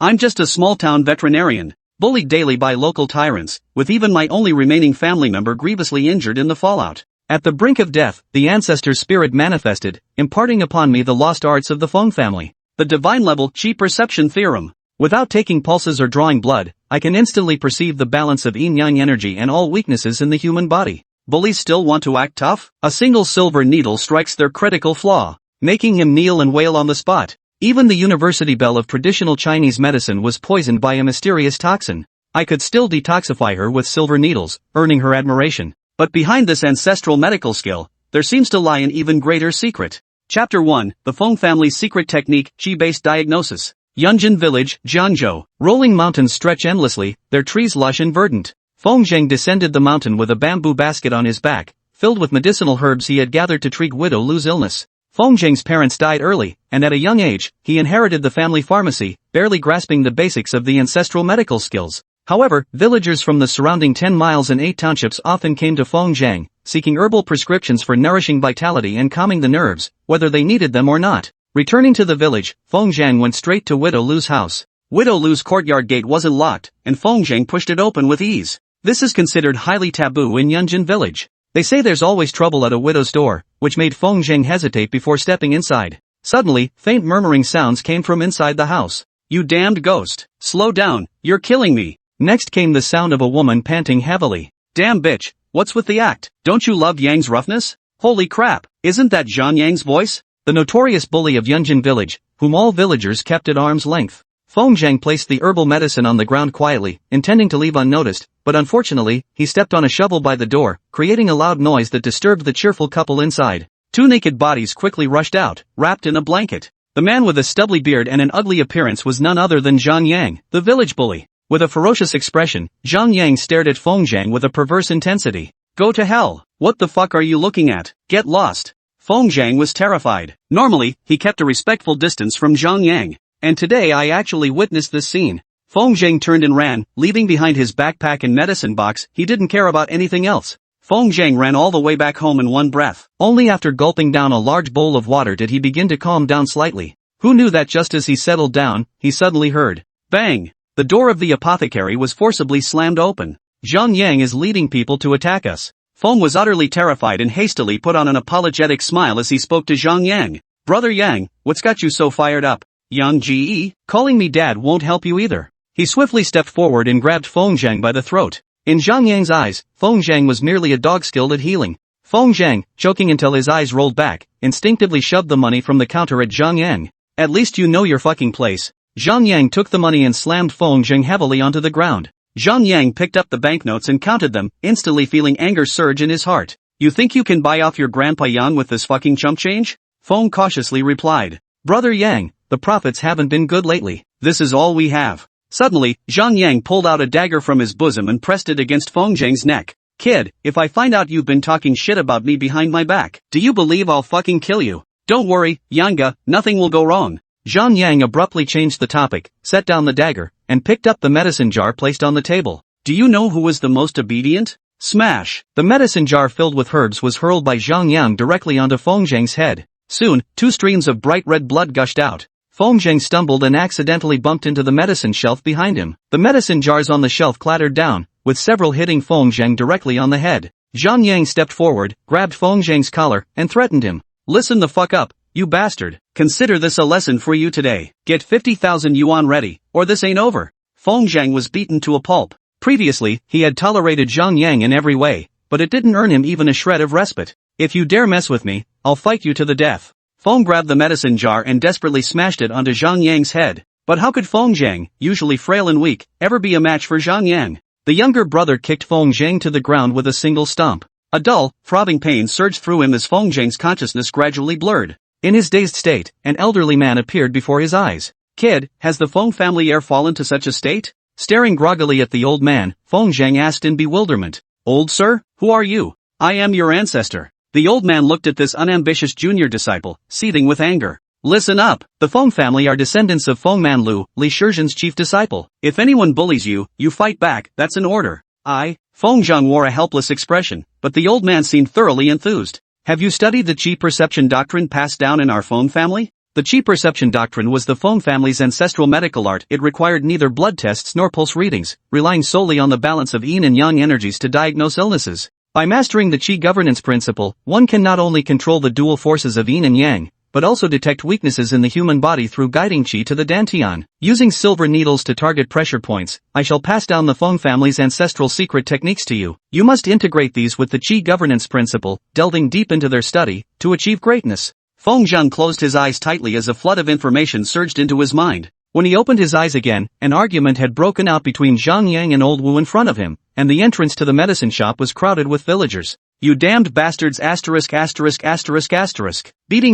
I'm just a small-town veterinarian, bullied daily by local tyrants, with even my only remaining family member grievously injured in the fallout. At the brink of death, the ancestor spirit manifested, imparting upon me the lost arts of the Feng family. The divine-level Qi Perception Theorem. Without taking pulses or drawing blood, I can instantly perceive the balance of yin-yang energy and all weaknesses in the human body. Bullies still want to act tough? A single silver needle strikes their critical flaw, making him kneel and wail on the spot. Even the university belle of traditional Chinese medicine was poisoned by a mysterious toxin. I could still detoxify her with silver needles, earning her admiration. But behind this ancestral medical skill, there seems to lie an even greater secret. Chapter 1, The Feng Family's Secret Technique, Qi-Based Diagnosis. Yunjin Village, Jianzhou. Rolling mountains stretch endlessly, their trees lush and verdant. Feng Zheng descended the mountain with a bamboo basket on his back, filled with medicinal herbs he had gathered to treat widow Lu's illness. Feng Zheng's parents died early, and at a young age, he inherited the family pharmacy, barely grasping the basics of the ancestral medical skills. However, villagers from the surrounding 10 miles and 8 townships often came to Feng Zheng, seeking herbal prescriptions for nourishing vitality and calming the nerves, whether they needed them or not. Returning to the village, Feng Zheng went straight to widow Lu's house. Widow Lu's courtyard gate wasn't locked, and Feng Zheng pushed it open with ease. This is considered highly taboo in Yunjin Village. They say there's always trouble at a widow's door, which made Feng Zheng hesitate before stepping inside. Suddenly, faint murmuring sounds came from inside the house. "You damned ghost! Slow down, you're killing me!" Next came the sound of a woman panting heavily. "Damn bitch, what's with the act? Don't you love Yang's roughness? Holy crap, isn't that Zhang Yang's voice?" The notorious bully of Yunjin Village, whom all villagers kept at arm's length. Feng Zheng placed the herbal medicine on the ground quietly, intending to leave unnoticed, but unfortunately, he stepped on a shovel by the door, creating a loud noise that disturbed the cheerful couple inside. Two naked bodies quickly rushed out, wrapped in a blanket. The man with a stubbly beard and an ugly appearance was none other than Zhang Yang, the village bully. With a ferocious expression, Zhang Yang stared at Feng Zheng with a perverse intensity. "Go to hell! What the fuck are you looking at? Get lost!" Feng Zheng was terrified. Normally, he kept a respectful distance from Zhang Yang. And today I actually witnessed this scene. Feng Zheng turned and ran, leaving behind his backpack and medicine box. He didn't care about anything else. Feng Zheng ran all the way back home in one breath. Only after gulping down a large bowl of water did he begin to calm down slightly. Who knew that just as he settled down, he suddenly heard bang! The door of the apothecary was forcibly slammed open. "Zhang Yang is leading people to attack us." Feng was utterly terrified and hastily put on an apologetic smile as he spoke to Zhang Yang. "Brother Yang, what's got you so fired up? Yang Ji, calling me dad won't help you either." He swiftly stepped forward and grabbed Feng Zheng by the throat. In Zhang Yang's eyes, Feng Zheng was merely a dog skilled at healing. Feng Zheng, choking until his eyes rolled back, instinctively shoved the money from the counter at Zhang Yang. "At least you know your fucking place." Zhang Yang took the money and slammed Feng Zheng heavily onto the ground. Zhang Yang picked up the banknotes and counted them, instantly feeling anger surge in his heart. "You think you can buy off your grandpa Yan with this fucking chump change?" Feng cautiously replied. "Brother Yang, the profits haven't been good lately. This is all we have." Suddenly, Zhang Yang pulled out a dagger from his bosom and pressed it against Feng Zheng's neck. "Kid, if I find out you've been talking shit about me behind my back, do you believe I'll fucking kill you?" "Don't worry, Yanga, nothing will go wrong." Zhang Yang abruptly changed the topic, set down the dagger, and picked up the medicine jar placed on the table. "Do you know who was the most obedient?" Smash! The medicine jar filled with herbs was hurled by Zhang Yang directly onto Feng Zheng's head. Soon, 2 streams of bright red blood gushed out. Feng Zheng stumbled and accidentally bumped into the medicine shelf behind him. The medicine jars on the shelf clattered down, with several hitting Feng Zheng directly on the head. Zhang Yang stepped forward, grabbed Feng Zheng's collar, and threatened him. "Listen the fuck up, you bastard. Consider this a lesson for you today. Get 50,000 yuan ready, or this ain't over." Feng Zheng was beaten to a pulp. Previously, he had tolerated Zhang Yang in every way, but it didn't earn him even a shred of respite. "If you dare mess with me, I'll fight you to the death." Feng grabbed the medicine jar and desperately smashed it onto Zhang Yang's head. But how could Feng Zheng, usually frail and weak, ever be a match for Zhang Yang? The younger brother kicked Feng Zheng to the ground with a single stomp. A dull, throbbing pain surged through him as Feng Zheng's consciousness gradually blurred. In his dazed state, an elderly man appeared before his eyes. "Kid, has the Feng family ever fallen to such a state?" Staring groggily at the old man, Feng Zheng asked in bewilderment. "Old sir, who are you?" "I am your ancestor." The old man looked at this unambitious junior disciple, seething with anger. "Listen up. The Feng family are descendants of Feng Manlu, Li Shizhen's chief disciple. If anyone bullies you, you fight back, that's an order." Feng Zheng wore a helpless expression, but the old man seemed thoroughly enthused. "Have you studied the Qi perception doctrine passed down in our Feng family?" The Qi perception doctrine was the Feng family's ancestral medical art. It required neither blood tests nor pulse readings, relying solely on the balance of yin and yang energies to diagnose illnesses. By mastering the Qi governance principle, one can not only control the dual forces of yin and yang, but also detect weaknesses in the human body through guiding Qi to the dantian. Using silver needles to target pressure points, I shall pass down the Feng family's ancestral secret techniques to you. You must integrate these with the Qi governance principle, delving deep into their study, to achieve greatness. Feng Zheng closed his eyes tightly as a flood of information surged into his mind. When he opened his eyes again, an argument had broken out between Zhang Yang and Old Wu in front of him, and the entrance to the medicine shop was crowded with villagers. You damned bastards! Beating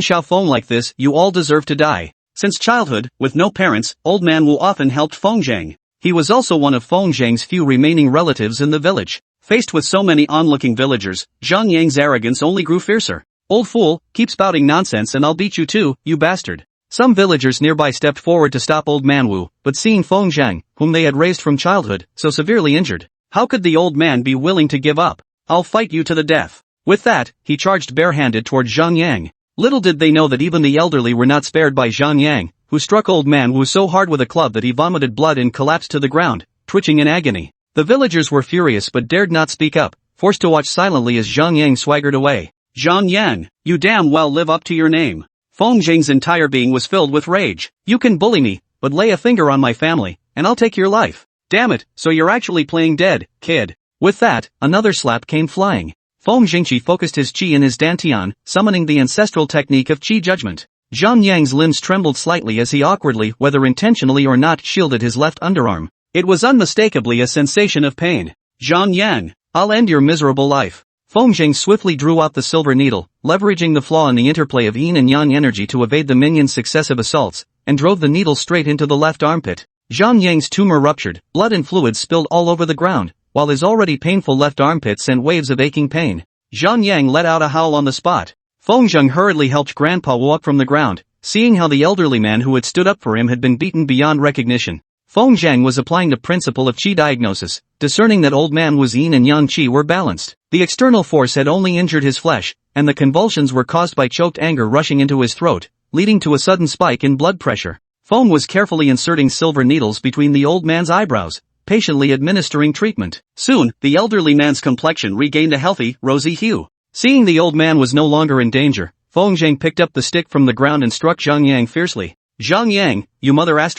Xiaofeng like this, you all deserve to die. Since childhood, with no parents, Old Man Wu often helped Feng Zheng. He was also one of Feng Zheng's few remaining relatives in the village. Faced with so many onlooking villagers, Zhang Yang's arrogance only grew fiercer. Old fool, keep spouting nonsense and I'll beat you too, you bastard. Some villagers nearby stepped forward to stop Old Man Wu, but seeing Feng Zheng, whom they had raised from childhood, so severely injured, how could the old man be willing to give up? I'll fight you to the death. With that, he charged barehanded toward Zhang Yang. Little did they know that even the elderly were not spared by Zhang Yang, who struck Old Man Wu so hard with a club that he vomited blood and collapsed to the ground, twitching in agony. The villagers were furious but dared not speak up, forced to watch silently as Zhang Yang swaggered away. Zhang Yang, you damn well live up to your name. Feng Zheng's entire being was filled with rage. You can bully me, but lay a finger on my family, and I'll take your life. Damn it, so you're actually playing dead, kid. With that, another slap came flying. Feng Zhengqi focused his qi in his dantian, summoning the ancestral technique of qi judgment. Zhang Yang's limbs trembled slightly as he awkwardly, whether intentionally or not, shielded his left underarm. It was unmistakably a sensation of pain. Zhang Yang, I'll end your miserable life. Feng Zheng swiftly drew out the silver needle, leveraging the flaw in the interplay of yin and yang energy to evade the minion's successive assaults, and drove the needle straight into the left armpit. Zhang Yang's tumor ruptured, blood and fluid spilled all over the ground, while his already painful left armpit sent waves of aching pain. Zhang Yang let out a howl on the spot. Feng Zheng hurriedly helped Grandpa walk from the ground, seeing how the elderly man who had stood up for him had been beaten beyond recognition. Feng Zheng was applying the principle of qi diagnosis, discerning that Old Man Wu's yin and yang qi were balanced. The external force had only injured his flesh, and the convulsions were caused by choked anger rushing into his throat, leading to a sudden spike in blood pressure. Feng was carefully inserting silver needles between the old man's eyebrows, patiently administering treatment. Soon, the elderly man's complexion regained a healthy, rosy hue. Seeing the old man was no longer in danger, Feng Zheng picked up the stick from the ground and struck Zhang Yang fiercely. Zhang Yang, you mother I'll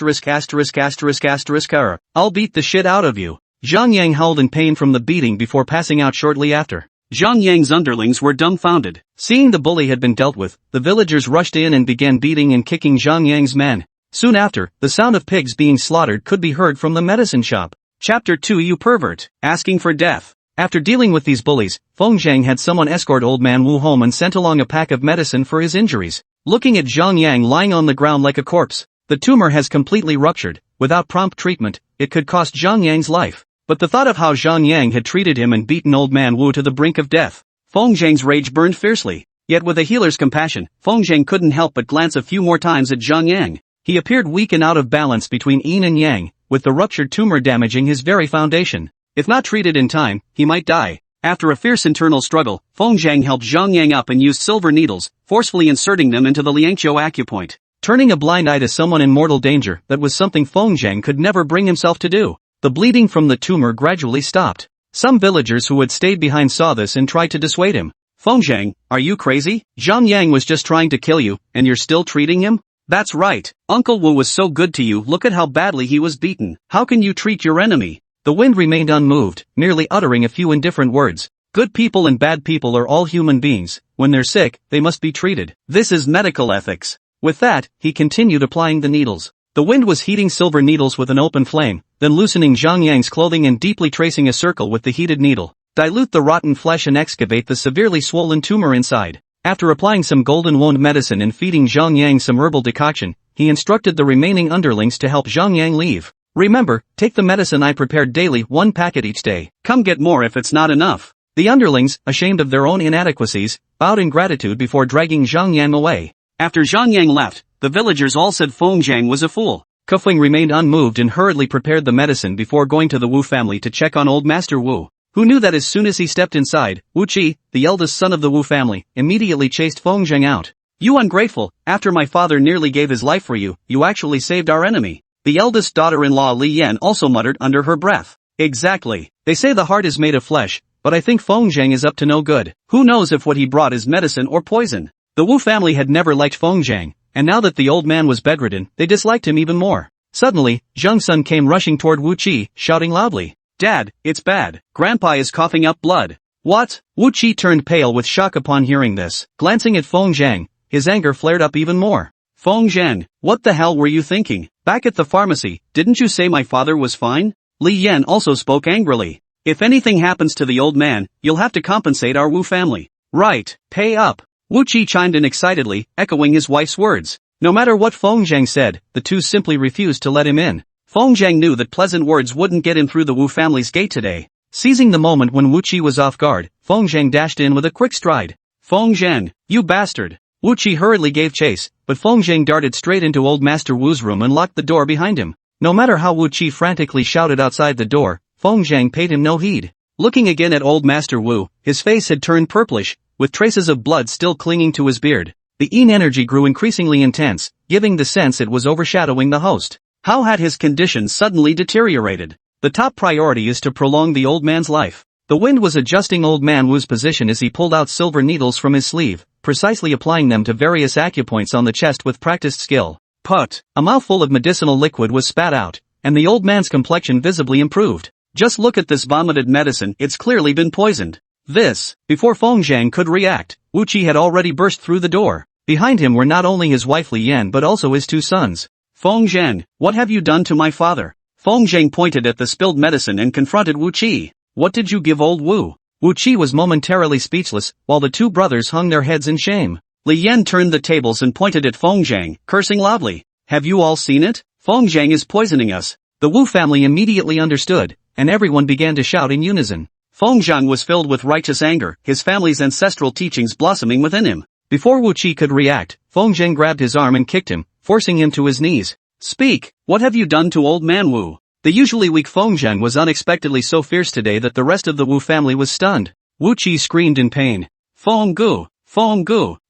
beat the shit out of you. Zhang Yang howled in pain from the beating before passing out shortly after. Zhang Yang's underlings were dumbfounded. Seeing the bully had been dealt with, the villagers rushed in and began beating and kicking Zhang Yang's men. Soon after, the sound of pigs being slaughtered could be heard from the medicine shop. Chapter 2 You pervert, asking for death. After dealing with these bullies, Feng Zheng had someone escort Old Man Wu home and sent along a pack of medicine for his injuries. Looking at Zhang Yang lying on the ground like a corpse, the tumor has completely ruptured. Without prompt treatment, it could cost Zhang Yang's life. But the thought of how Zhang Yang had treated him and beaten Old Man Wu to the brink of death, Feng Zheng's rage burned fiercely. Yet with a healer's compassion, Feng Zheng couldn't help but glance a few more times at Zhang Yang. He appeared weak and out of balance between yin and yang, with the ruptured tumor damaging his very foundation. If not treated in time, he might die. After a fierce internal struggle, Feng Zheng helped Zhang Yang up and used silver needles, forcefully inserting them into the Liangqiu acupoint. Turning a blind eye to someone in mortal danger, that was something Feng Zheng could never bring himself to do. The bleeding from the tumor gradually stopped. Some villagers who had stayed behind saw this and tried to dissuade him. Feng Zheng, are you crazy? Zhang Yang was just trying to kill you, and you're still treating him? That's right. Uncle Wu was so good to you, look at how badly he was beaten. How can you treat your enemy? The wind remained unmoved, merely uttering a few indifferent words. Good people and bad people are all human beings. When they're sick, they must be treated. This is medical ethics. With that, he continued applying the needles. The wind was heating silver needles with an open flame, then loosening Zhang Yang's clothing and deeply tracing a circle with the heated needle. Dilute the rotten flesh and excavate the severely swollen tumor inside. After applying some golden wound medicine and feeding Zhang Yang some herbal decoction, he instructed the remaining underlings to help Zhang Yang leave. Remember, take the medicine I prepared daily, 1 packet each day. Come get more if it's not enough. The underlings, ashamed of their own inadequacies, bowed in gratitude before dragging Zhang Yang away. After Zhang Yang left, the villagers all said Feng Zheng was a fool. Feng remained unmoved and hurriedly prepared the medicine before going to the Wu family to check on old Master Wu, who knew that as soon as he stepped inside, Wu Qi, the eldest son of the Wu family, immediately chased Feng Zheng out. You ungrateful, after my father nearly gave his life for you, you actually saved our enemy. The eldest daughter-in-law Li Yan also muttered under her breath. Exactly. They say the heart is made of flesh, but I think Feng Zhang is up to no good. Who knows if what he brought is medicine or poison. The Wu family had never liked Feng Zhang, and now that the old man was bedridden, they disliked him even more. Suddenly, Zhang Sun came rushing toward Wu Qi, shouting loudly. Dad, it's bad. Grandpa is coughing up blood. What? Wu Qi turned pale with shock upon hearing this. Glancing at Feng Zhang, his anger flared up even more. Feng Zhang, what the hell were you thinking? Back at the pharmacy, didn't you say my father was fine? Li Yan also spoke angrily. If anything happens to the old man, you'll have to compensate our Wu family. Right, pay up. Wu Qi chimed in excitedly, echoing his wife's words. No matter what Feng Zhang said, the two simply refused to let him in. Feng Zhang knew that pleasant words wouldn't get him through the Wu family's gate today. Seizing the moment when Wu Qi was off guard, Feng Zhang dashed in with a quick stride. Feng Zhang, you bastard! Wu Qi hurriedly gave chase, but Feng Zhang darted straight into old Master Wu's room and locked the door behind him. No matter how Wu Qi frantically shouted outside the door, Feng Zhang paid him no heed. Looking again at old Master Wu, his face had turned purplish, with traces of blood still clinging to his beard. The Yin energy grew increasingly intense, giving the sense it was overshadowing the host. How had his condition suddenly deteriorated? The top priority is to prolong the old man's life. The wind was adjusting old man Wu's position as he pulled out silver needles from his sleeve, precisely applying them to various acupoints on the chest with practiced skill. Put! A mouthful of medicinal liquid was spat out, and the old man's complexion visibly improved. Just look at this vomited medicine, it's clearly been poisoned. This, before Feng Zhang could react, Wu Qi had already burst through the door. Behind him were not only his wife Li Yan but also his two sons. Feng Zhang, what have you done to my father? Feng Zhang pointed at the spilled medicine and confronted Wu Qi. What did you give old Wu? Wu Qi was momentarily speechless, while the two brothers hung their heads in shame. Li Yan turned the tables and pointed at Feng Zhang, cursing loudly. Have you all seen it? Feng Zhang is poisoning us. The Wu family immediately understood, and everyone began to shout in unison. Feng Zhang was filled with righteous anger, his family's ancestral teachings blossoming within him. Before Wu Qi could react, Feng Zhang grabbed his arm and kicked him, forcing him to his knees. Speak, what have you done to old man Wu? The usually weak Feng Zhang was unexpectedly so fierce today that the rest of the Wu family was stunned. Wu Qi screamed in pain. Feng Gu,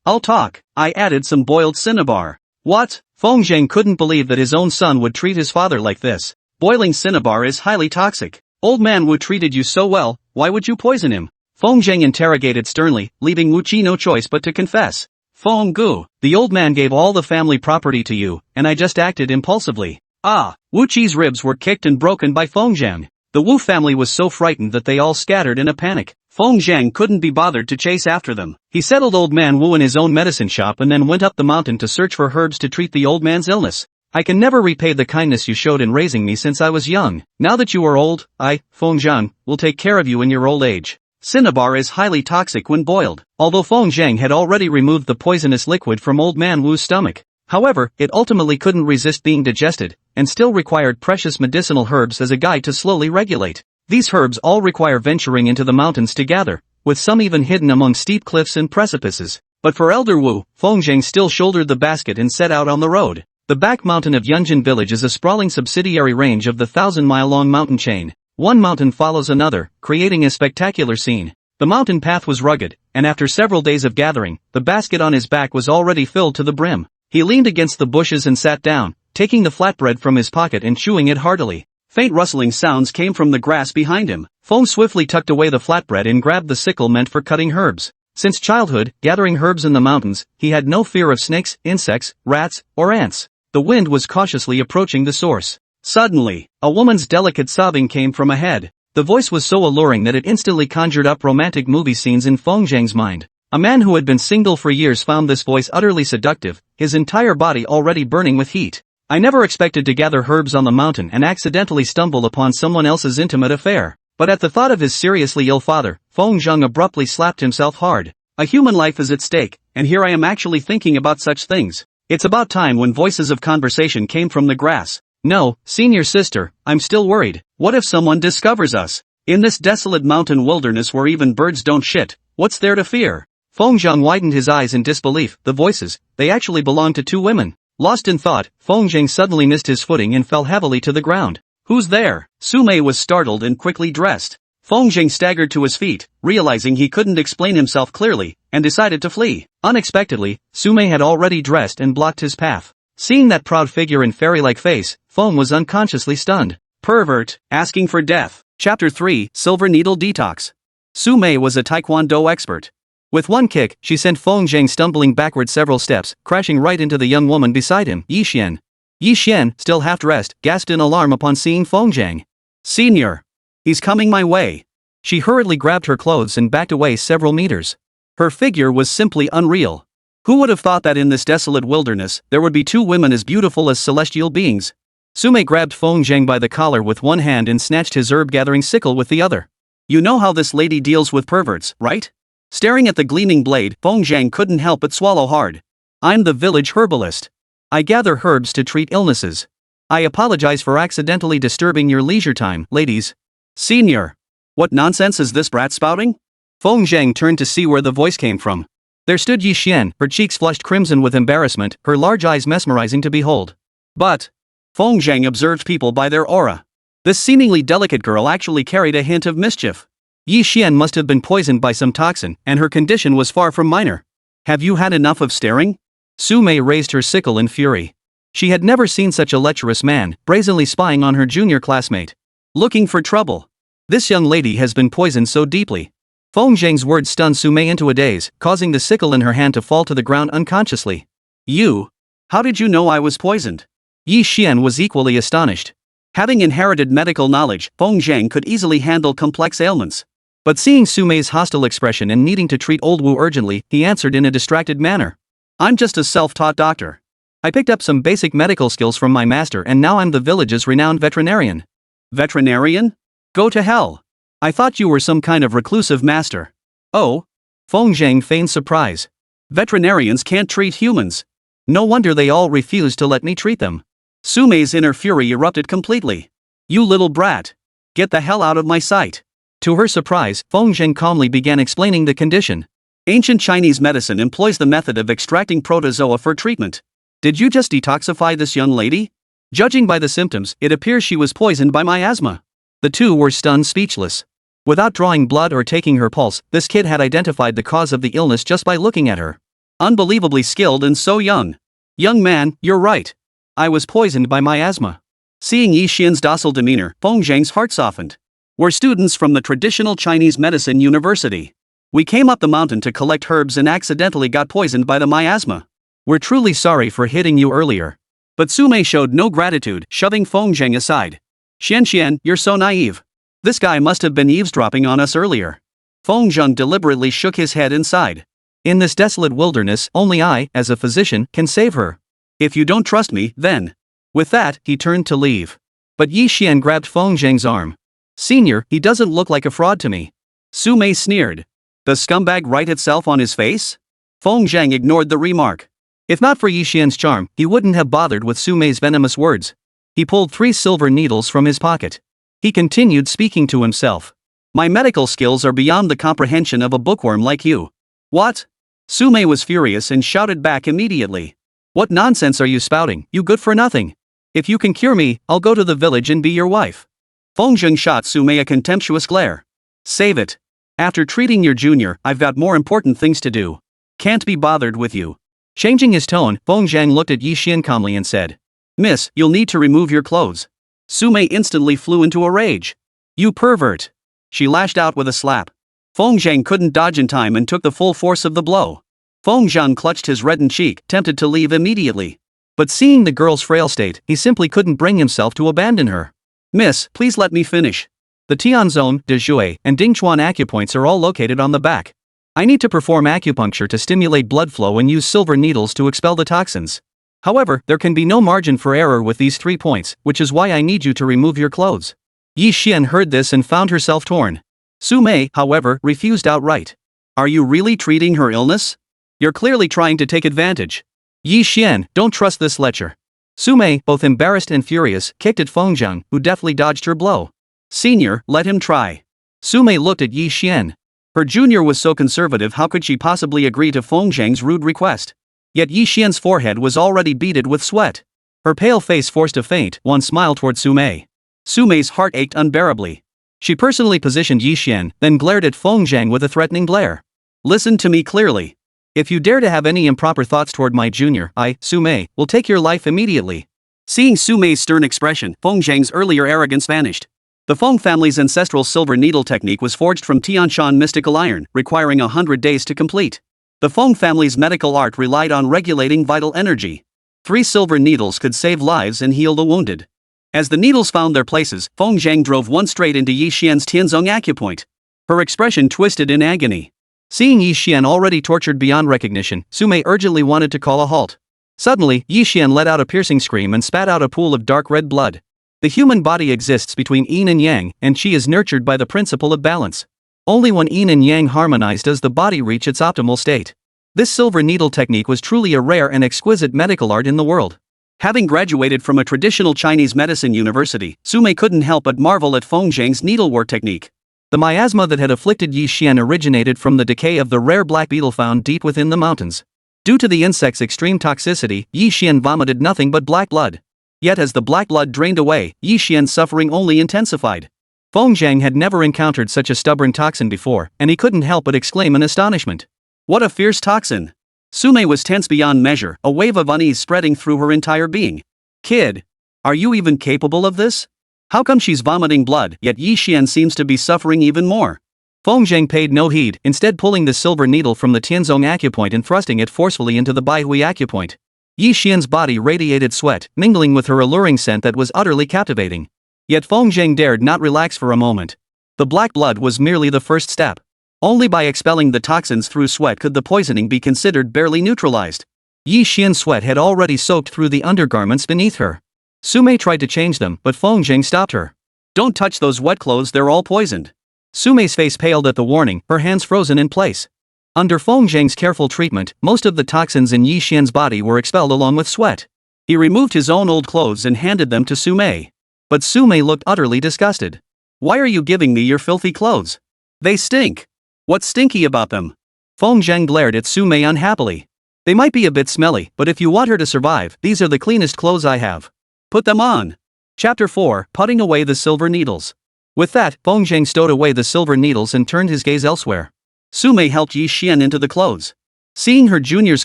I'll talk. I added some boiled cinnabar. What? Feng Zhang couldn't believe that his own son would treat his father like this. Boiling cinnabar is highly toxic. Old man Wu treated you so well, why would you poison him? Feng Zhang interrogated sternly, leaving Wu Qi no choice but to confess. Feng Gu, the old man gave all the family property to you, and I just acted impulsively. Ah! Wu Qi's ribs were kicked and broken by Feng Zhang. The Wu family was so frightened that they all scattered in a panic. Feng Zhang couldn't be bothered to chase after them. He settled old man Wu in his own medicine shop and then went up the mountain to search for herbs to treat the old man's illness. I can never repay the kindness you showed in raising me since I was young. Now that you are old, I, Feng Zhang, will take care of you in your old age. Cinnabar is highly toxic when boiled. Although Feng Zhang had already removed the poisonous liquid from old man Wu's stomach. However, it ultimately couldn't resist being digested, and still required precious medicinal herbs as a guide to slowly regulate. These herbs all require venturing into the mountains to gather, with some even hidden among steep cliffs and precipices. But for Elder Wu, Feng Zhang still shouldered the basket and set out on the road. The back mountain of Yunjin village is a sprawling subsidiary range of the 1,000-mile-long mountain chain. One mountain follows another, creating a spectacular scene. The mountain path was rugged, and after several days of gathering, the basket on his back was already filled to the brim. He leaned against the bushes and sat down, taking the flatbread from his pocket and chewing it heartily. Faint rustling sounds came from the grass behind him. Feng swiftly tucked away the flatbread and grabbed the sickle meant for cutting herbs. Since childhood, gathering herbs in the mountains, he had no fear of snakes, insects, rats, or ants. The wind was cautiously approaching the source. Suddenly, a woman's delicate sobbing came from ahead. The voice was so alluring that it instantly conjured up romantic movie scenes in Feng Zhang's mind. A man who had been single for years found this voice utterly seductive, his entire body already burning with heat. I never expected to gather herbs on the mountain and accidentally stumble upon someone else's intimate affair. But at the thought of his seriously ill father, Feng Zhang abruptly slapped himself hard. A human life is at stake, and here I am actually thinking about such things. It's about time when voices of conversation came from the grass. No, senior sister, I'm still worried. What if someone discovers us? In this desolate mountain wilderness where even birds don't shit, what's there to fear? Feng Zhang widened his eyes in disbelief. The voices, they actually belonged to two women. Lost in thought, Feng Zhang suddenly missed his footing and fell heavily to the ground. Who's there? Su Mei was startled and quickly dressed. Feng Zheng staggered to his feet, realizing he couldn't explain himself clearly, and decided to flee. Unexpectedly, Sumei had already dressed and blocked his path. Seeing that proud figure and fairy-like face, Feng was unconsciously stunned. Pervert, asking for death. Chapter 3, Silver Needle Detox. Sumei was a taekwondo expert. With one kick, she sent Feng Zheng stumbling backward several steps, crashing right into the young woman beside him, Yi Xian. Yi Xian, still half-dressed, gasped in alarm upon seeing Feng Zheng. "Senior! He's coming my way." She hurriedly grabbed her clothes and backed away several meters. Her figure was simply unreal. Who would have thought that in this desolate wilderness, there would be two women as beautiful as celestial beings? Sumei grabbed Feng Zheng by the collar with one hand and snatched his herb-gathering sickle with the other. "You know how this lady deals with perverts, right?" Staring at the gleaming blade, Feng Zheng couldn't help but swallow hard. "I'm the village herbalist. I gather herbs to treat illnesses. I apologize for accidentally disturbing your leisure time, ladies." "Senior! What nonsense is this brat spouting?" Feng Zheng turned to see where the voice came from. There stood Yi Xian, her cheeks flushed crimson with embarrassment, her large eyes mesmerizing to behold. But Feng Zheng observed people by their aura. This seemingly delicate girl actually carried a hint of mischief. Yi Xian must have been poisoned by some toxin, and her condition was far from minor. "Have you had enough of staring?" Sumei raised her sickle in fury. She had never seen such a lecherous man, brazenly spying on her junior classmate. Looking for trouble. This young lady has been poisoned so deeply. Feng Zheng's words stunned Sumei into a daze, causing the sickle in her hand to fall to the ground unconsciously. "You? How did you know I was poisoned?" Yi Xian was equally astonished. Having inherited medical knowledge, Feng Zheng could easily handle complex ailments. But seeing Sumei's hostile expression and needing to treat old Wu urgently, he answered in a distracted manner. "I'm just a self-taught doctor. I picked up some basic medical skills from my master and now I'm the village's renowned veterinarian." "Veterinarian? Go to hell. I thought you were some kind of reclusive master." "Oh?" Feng Zheng feigned surprise. "Veterinarians can't treat humans. No wonder they all refuse to let me treat them." Sumei's inner fury erupted completely. "You little brat. Get the hell out of my sight." To her surprise, Feng Zheng calmly began explaining the condition. "Ancient Chinese medicine employs the method of extracting protozoa for treatment. Did you just detoxify this young lady? Judging by the symptoms, it appears she was poisoned by miasma." The two were stunned speechless. Without drawing blood or taking her pulse, this kid had identified the cause of the illness just by looking at her. Unbelievably skilled and so young. "Young man, you're right. I was poisoned by miasma." Seeing Yi Xian's docile demeanor, Feng Zheng's heart softened. "We're students from the traditional Chinese medicine university. We came up the mountain to collect herbs and accidentally got poisoned by the miasma. We're truly sorry for hitting you earlier." But Sumei showed no gratitude, shoving Feng Zheng aside. "Xian, you're so naive. This guy must have been eavesdropping on us earlier." Feng Zheng deliberately shook his head and sighed. "In this desolate wilderness, only I, as a physician, can save her. If you don't trust me, then." With that, he turned to leave. But Yi Xian grabbed Feng Zheng's arm. "Senior, he doesn't look like a fraud to me." Sumei sneered. The scumbag write itself on his face? Feng Zheng ignored the remark. If not for Yi Xian's charm, he wouldn't have bothered with Sumei's venomous words. He pulled 3 silver needles from his pocket. He continued speaking to himself. "My medical skills are beyond the comprehension of a bookworm like you." "What?" Sumei was furious and shouted back immediately. "What nonsense are you spouting, you good for nothing? If you can cure me, I'll go to the village and be your wife." Feng Zheng shot Sumei a contemptuous glare. "Save it. After treating your junior, I've got more important things to do. Can't be bothered with you." Changing his tone, Feng Zheng looked at Yi Xian calmly and said, "Miss, you'll need to remove your clothes." Sumei instantly flew into a rage. "You pervert!" She lashed out with a slap. Feng Zheng couldn't dodge in time and took the full force of the blow. Feng Zheng clutched his reddened cheek, tempted to leave immediately. But seeing the girl's frail state, he simply couldn't bring himself to abandon her. "Miss, please let me finish. The Tianzone, Dezhui, and Dingchuan acupoints are all located on the back. I need to perform acupuncture to stimulate blood flow and use silver needles to expel the toxins. However, there can be no margin for error with these 3 points, which is why I need you to remove your clothes." Yi Xian heard this and found herself torn. Sumei, however, refused outright. "Are you really treating her illness? You're clearly trying to take advantage." "Yi Xian, don't trust this lecher." Sumei, both embarrassed and furious, kicked at Feng Zheng, who deftly dodged her blow. "Senior, let him try." Sumei looked at Yi Xian. Her junior was so conservative, how could she possibly agree to Feng Zheng's rude request? Yet Yi Xian's forehead was already beaded with sweat. Her pale face forced a faint, wan smile toward Sumei. Sumei's heart ached unbearably. She personally positioned Yi Xian, then glared at Feng Zhang with a threatening glare. Listen to me clearly. If you dare to have any improper thoughts toward my junior, I, Su Mei, will take your life immediately. Seeing Su Mei's stern expression, Feng Zhang's earlier arrogance vanished. The Feng family's ancestral silver needle technique was forged from Tianshan mystical iron, requiring 100 days to complete. The Feng family's medical art relied on regulating vital energy. 3 silver needles could save lives and heal the wounded. As the needles found their places, Feng Zhang drove one straight into Yi Xian's Tianzong acupoint. Her expression twisted in agony. Seeing Yi Xian already tortured beyond recognition, Su Mei urgently wanted to call a halt. Suddenly, Yi Xian let out a piercing scream and spat out a pool of dark red blood. The human body exists between yin and yang, and qi is nurtured by the principle of balance. Only when yin and yang harmonize does the body reach its optimal state. This silver needle technique was truly a rare and exquisite medical art in the world. Having graduated from a traditional Chinese medicine university, Su Mei couldn't help but marvel at Feng Zhang's needlework technique. The miasma that had afflicted Yi Xian originated from the decay of the rare black beetle found deep within the mountains. Due to the insect's extreme toxicity, Yi Xian vomited nothing but black blood. Yet as the black blood drained away, Yi Xian's suffering only intensified. Feng Zhang had never encountered such a stubborn toxin before, and he couldn't help but exclaim in astonishment. What a fierce toxin! Su Mei was tense beyond measure, a wave of unease spreading through her entire being. Kid, are you even capable of this? How come she's vomiting blood, yet Yi Xian seems to be suffering even more? Feng Zhang paid no heed, instead pulling the silver needle from the Tianzong acupoint and thrusting it forcefully into the Baihui acupoint. Yi Xian's body radiated sweat, mingling with her alluring scent that was utterly captivating. Yet Feng Zhang dared not relax for a moment. The black blood was merely the first step. Only by expelling the toxins through sweat could the poisoning be considered barely neutralized. Yi Xian's sweat had already soaked through the undergarments beneath her. Su Mei tried to change them, but Feng Zhang stopped her. Don't touch those wet clothes, they're all poisoned. Su Mei's face paled at the warning, her hands frozen in place. Under Feng Zhang's careful treatment, most of the toxins in Yi Xian's body were expelled along with sweat. He removed his own old clothes and handed them to Su Mei. But Su Mei looked utterly disgusted. Why are you giving me your filthy clothes? They stink. What's stinky about them? Feng Zhang glared at Su Mei unhappily. They might be a bit smelly, but if you want her to survive, these are the cleanest clothes I have. Put them on. Chapter 4, Putting Away the Silver Needles. With that, Feng Zhang stowed away the silver needles and turned his gaze elsewhere. Su Mei helped Yi Xian into the clothes. Seeing her junior's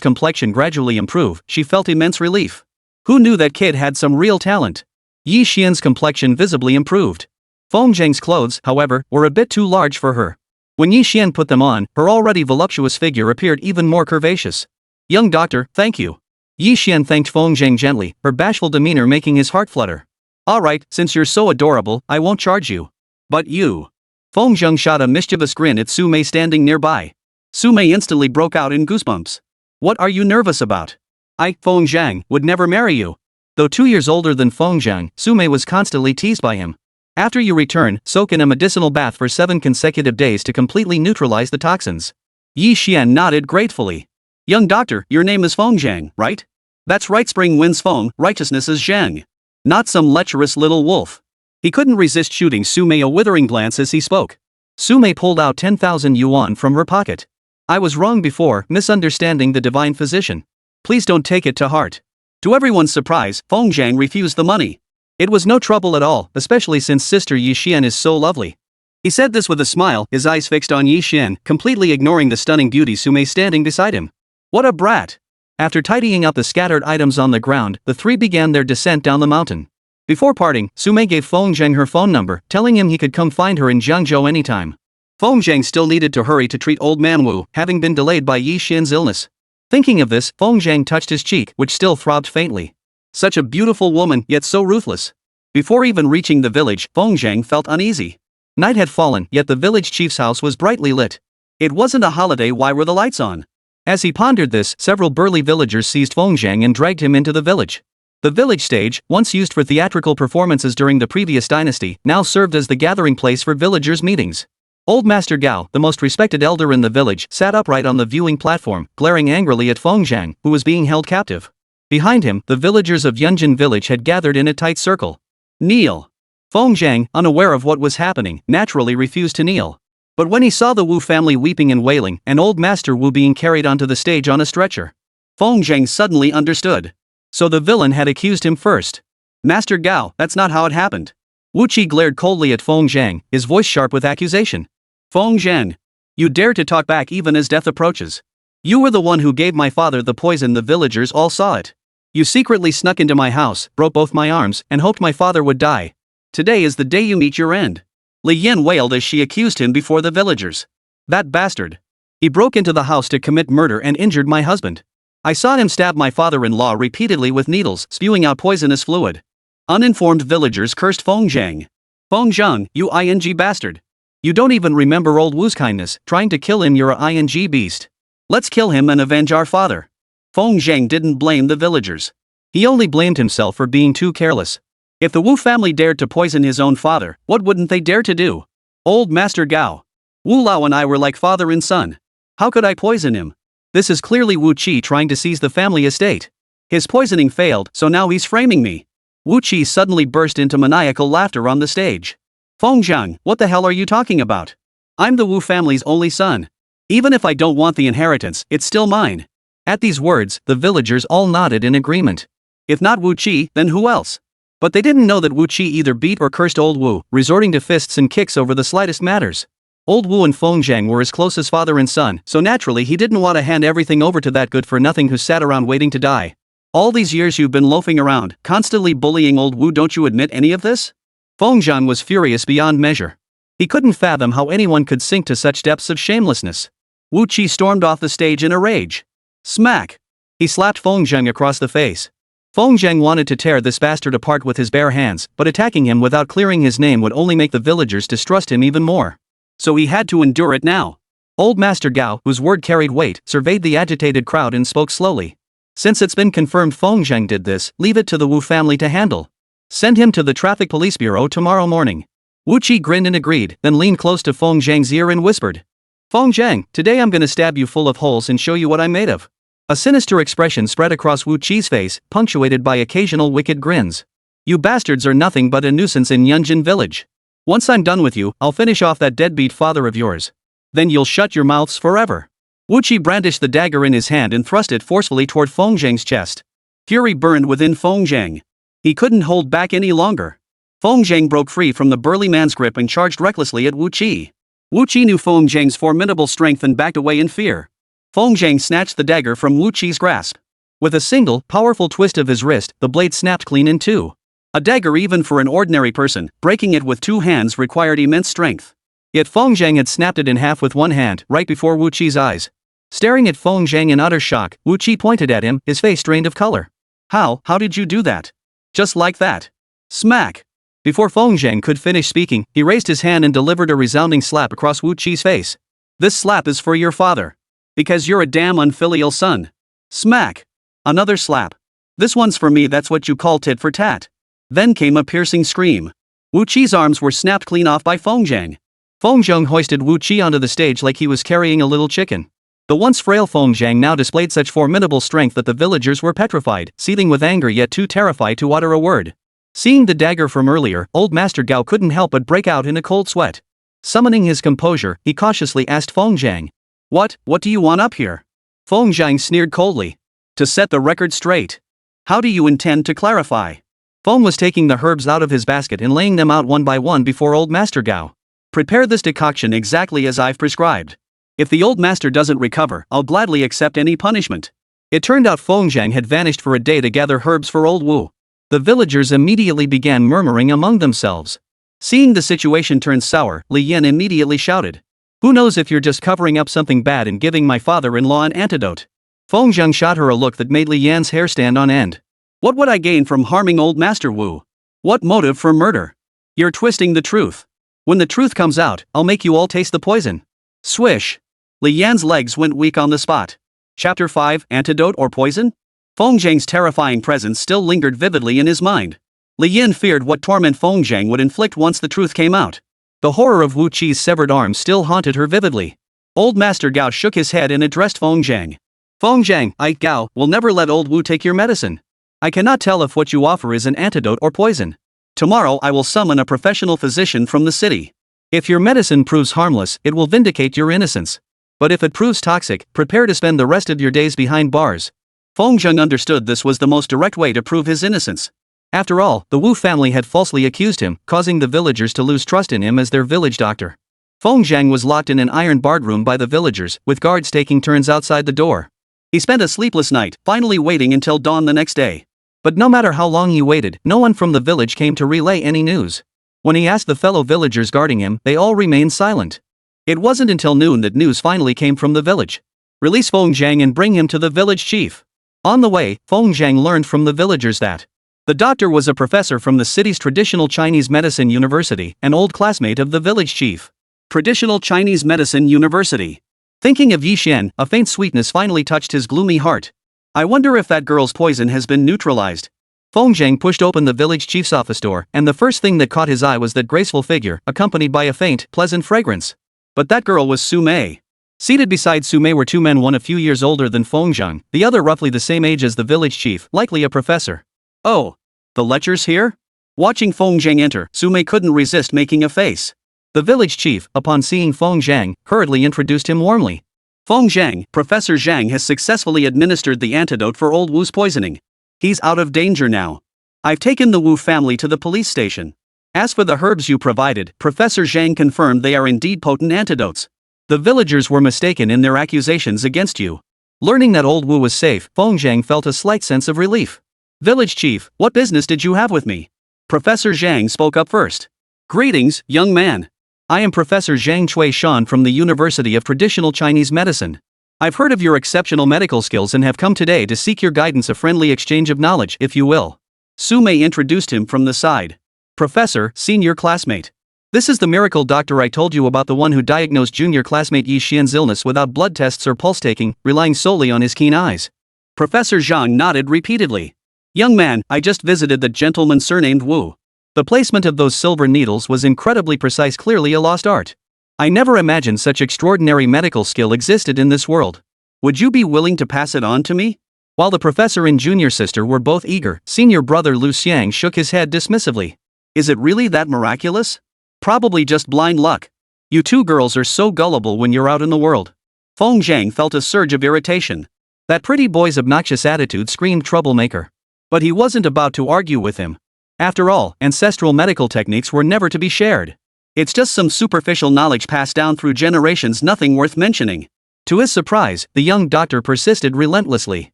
complexion gradually improve, she felt immense relief. Who knew that kid had some real talent? Yi Xian's complexion visibly improved. Feng Zhang's clothes, however, were a bit too large for her. When Yi Xian put them on, her already voluptuous figure appeared even more curvaceous. Young doctor, thank you. Yi Xian thanked Feng Zhang gently, her bashful demeanor making his heart flutter. Alright, since you're so adorable, I won't charge you. But you. Feng Zhang shot a mischievous grin at Su Mei standing nearby. Su Mei instantly broke out in goosebumps. What are you nervous about? I, Feng Zhang, would never marry you. Though 2 years older than Feng Zhang, Su Mei was constantly teased by him. After you return, soak in a medicinal bath for 7 consecutive days to completely neutralize the toxins. Yi Xian nodded gratefully. Young doctor, your name is Feng Zhang, right? That's right, spring winds Feng, righteousness is Zhang. Not some lecherous little wolf. He couldn't resist shooting Su Mei a withering glance as he spoke. Su Mei pulled out 10,000 yuan from her pocket. I was wrong before, misunderstanding the divine physician. Please don't take it to heart. To everyone's surprise, Feng Zhang refused the money. It was no trouble at all, especially since Sister Yi Xian is so lovely. He said this with a smile, his eyes fixed on Yi Xian, completely ignoring the stunning beauty Su Mei standing beside him. What a brat! After tidying up the scattered items on the ground, the three began their descent down the mountain. Before parting, Su Mei gave Feng Zhang her phone number, telling him he could come find her in Jiangzhou anytime. Feng Zhang still needed to hurry to treat old man Wu, having been delayed by Yi Xian's illness. Thinking of this, Feng Zhang touched his cheek, which still throbbed faintly. Such a beautiful woman, yet so ruthless. Before even reaching the village, Feng Zhang felt uneasy. Night had fallen, yet the village chief's house was brightly lit. It wasn't a holiday, why were the lights on? As he pondered this, several burly villagers seized Feng Zhang and dragged him into the village. The village stage, once used for theatrical performances during the previous dynasty, now served as the gathering place for villagers' meetings. Old Master Gao, the most respected elder in the village, sat upright on the viewing platform, glaring angrily at Feng Zhang, who was being held captive. Behind him, the villagers of Yunjin village had gathered in a tight circle. Kneel. Feng Zhang, unaware of what was happening, naturally refused to kneel. But when he saw the Wu family weeping and wailing, and old Master Wu being carried onto the stage on a stretcher, Feng Zhang suddenly understood. So the villain had accused him first. Master Gao, that's not how it happened. Wu Qi glared coldly at Feng Zhang, his voice sharp with accusation. Feng Zhang. You dare to talk back even as death approaches. You were the one who gave my father the poison. The villagers all saw it. You secretly snuck into my house, broke both my arms, and hoped my father would die. Today is the day you meet your end. Li Yan wailed as she accused him before the villagers. That bastard. He broke into the house to commit murder and injured my husband. I saw him stab my father-in-law repeatedly with needles, spewing out poisonous fluid. Uninformed villagers cursed Feng Zhang. Feng Zhang, you ing bastard. You don't even remember old Wu's kindness, trying to kill him. You're a ing beast. Let's kill him and avenge our father. Feng Zhang didn't blame the villagers. He only blamed himself for being too careless. If the Wu family dared to poison his own father, what wouldn't they dare to do? Old Master Gao. Wu Lao and I were like father and son. How could I poison him? This is clearly Wu Qi trying to seize the family estate. His poisoning failed, so now he's framing me. Wu Qi suddenly burst into maniacal laughter on the stage. Feng Zhang, what the hell are you talking about? I'm the Wu family's only son. Even if I don't want the inheritance, it's still mine. At these words, the villagers all nodded in agreement. If not Wu Qi, then who else? But they didn't know that Wu Qi either beat or cursed old Wu, resorting to fists and kicks over the slightest matters. Old Wu and Feng Zhang were as close as father and son, so naturally he didn't want to hand everything over to that good-for-nothing who sat around waiting to die. All these years you've been loafing around, constantly bullying old Wu. Don't you admit any of this? Feng Zhang was furious beyond measure. He couldn't fathom how anyone could sink to such depths of shamelessness. Wu Qi stormed off the stage in a rage. Smack! He slapped Feng Zhang across the face. Feng Zhang wanted to tear this bastard apart with his bare hands, but attacking him without clearing his name would only make the villagers distrust him even more. So he had to endure it now. Old Master Gao, whose word carried weight, surveyed the agitated crowd and spoke slowly. Since it's been confirmed Feng Zhang did this, leave it to the Wu family to handle. Send him to the Traffic Police Bureau tomorrow morning. Wu Qi grinned and agreed, then leaned close to Feng Zhang's ear and whispered. Feng Zhang, today I'm gonna stab you full of holes and show you what I'm made of. A sinister expression spread across Wu Qi's face, punctuated by occasional wicked grins. You bastards are nothing but a nuisance in Yunjin village. Once I'm done with you, I'll finish off that deadbeat father of yours. Then you'll shut your mouths forever. Wu Qi brandished the dagger in his hand and thrust it forcefully toward Feng Zhang's chest. Fury burned within Feng Zhang. He couldn't hold back any longer. Feng Zhang broke free from the burly man's grip and charged recklessly at Wu Qi. Wu Qi knew Feng Zhang's formidable strength and backed away in fear. Feng Zhang snatched the dagger from Wu Qi's grasp. With a single, powerful twist of his wrist, the blade snapped clean in two. A dagger even for an ordinary person, breaking it with two hands required immense strength. Yet Feng Zhang had snapped it in half with one hand, right before Wu Qi's eyes. Staring at Feng Zhang in utter shock, Wu Qi pointed at him, his face drained of color. How did you do that? Just like that. Smack! Before Feng Zhang could finish speaking, he raised his hand and delivered a resounding slap across Wu Qi's face. This slap is for your father. Because you're a damn unfilial son. Smack! Another slap. This one's for me. That's what you call tit for tat. Then came a piercing scream. Wu Qi's arms were snapped clean off by Feng Zhang. Feng Zhang hoisted Wu Qi onto the stage like he was carrying a little chicken. The once frail Feng Zhang now displayed such formidable strength that the villagers were petrified, seething with anger yet too terrified to utter a word. Seeing the dagger from earlier, old Master Gao couldn't help but break out in a cold sweat. Summoning his composure, he cautiously asked Feng Zhang. What do you want up here? Feng Zhang sneered coldly. To set the record straight. How do you intend to clarify? Feng was taking the herbs out of his basket and laying them out one by one before old Master Gao. Prepare this decoction exactly as I've prescribed. If the old master doesn't recover, I'll gladly accept any punishment. It turned out Feng Zhang had vanished for a day to gather herbs for old Wu. The villagers immediately began murmuring among themselves. Seeing the situation turn sour, Li Yan immediately shouted. Who knows if you're just covering up something bad and giving my father-in-law an antidote? Feng Zhang shot her a look that made Li Yan's hair stand on end. What would I gain from harming old Master Wu? What motive for murder? You're twisting the truth. When the truth comes out, I'll make you all taste the poison. Swish! Li Yan's legs went weak on the spot. Chapter 5, Antidote or Poison? Feng Zhang's terrifying presence still lingered vividly in his mind. Li Yan feared what torment Feng Zhang would inflict once the truth came out. The horror of Wu Qi's severed arm still haunted her vividly. Old Master Gao shook his head and addressed Feng Zhang. Feng Zhang, Gao, will never let old Wu take your medicine. I cannot tell if what you offer is an antidote or poison. Tomorrow I will summon a professional physician from the city. If your medicine proves harmless, it will vindicate your innocence. But if it proves toxic, prepare to spend the rest of your days behind bars. Feng Zhang understood this was the most direct way to prove his innocence. After all, the Wu family had falsely accused him, causing the villagers to lose trust in him as their village doctor. Feng Zhang was locked in an iron-barred room by the villagers, with guards taking turns outside the door. He spent a sleepless night, finally waiting until dawn the next day. But no matter how long he waited, no one from the village came to relay any news. When he asked the fellow villagers guarding him, they all remained silent. It wasn't until noon that news finally came from the village. Release Feng Zhang and bring him to the village chief. On the way, Feng Zhang learned from the villagers that the doctor was a professor from the city's traditional Chinese medicine university, an old classmate of the village chief. Traditional Chinese medicine university. Thinking of Yi Xian, a faint sweetness finally touched his gloomy heart. I wonder if that girl's poison has been neutralized. Feng Zhang pushed open the village chief's office door, and the first thing that caught his eye was that graceful figure, accompanied by a faint, pleasant fragrance. But that girl was Su Mei. Seated beside Su Mei were two men, one a few years older than Feng Zhang, the other roughly the same age as the village chief, likely a professor. Oh, the lecture's here? Watching Feng Zhang enter, Su Mei couldn't resist making a face. The village chief, upon seeing Feng Zhang, hurriedly introduced him warmly. Feng Zhang, Professor Zhang has successfully administered the antidote for old Wu's poisoning. He's out of danger now. I've taken the Wu family to the police station. As for the herbs you provided, Professor Zhang confirmed they are indeed potent antidotes. The villagers were mistaken in their accusations against you. Learning that old Wu was safe, Feng Zhang felt a slight sense of relief. Village chief, what business did you have with me? Professor Zhang spoke up first. Greetings, young man. I am Professor Zhang Chui Shan from the University of Traditional Chinese Medicine. I've heard of your exceptional medical skills and have come today to seek your guidance, a friendly exchange of knowledge, if you will. Su Mei introduced him from the side. Professor, senior classmate. This is the miracle doctor I told you about, the one who diagnosed junior classmate Yi Xian's illness without blood tests or pulse taking, relying solely on his keen eyes. Professor Zhang nodded repeatedly. Young man, I just visited the gentleman surnamed Wu. The placement of those silver needles was incredibly precise, clearly a lost art. I never imagined such extraordinary medical skill existed in this world. Would you be willing to pass it on to me? While the professor and junior sister were both eager, senior brother Lu Xiang shook his head dismissively. Is it really that miraculous? Probably just blind luck. You two girls are so gullible when you're out in the world. Feng Zhang felt a surge of irritation. That pretty boy's obnoxious attitude screamed troublemaker. But he wasn't about to argue with him. After all, ancestral medical techniques were never to be shared. It's just some superficial knowledge passed down through generations, nothing worth mentioning. To his surprise, the young doctor persisted relentlessly.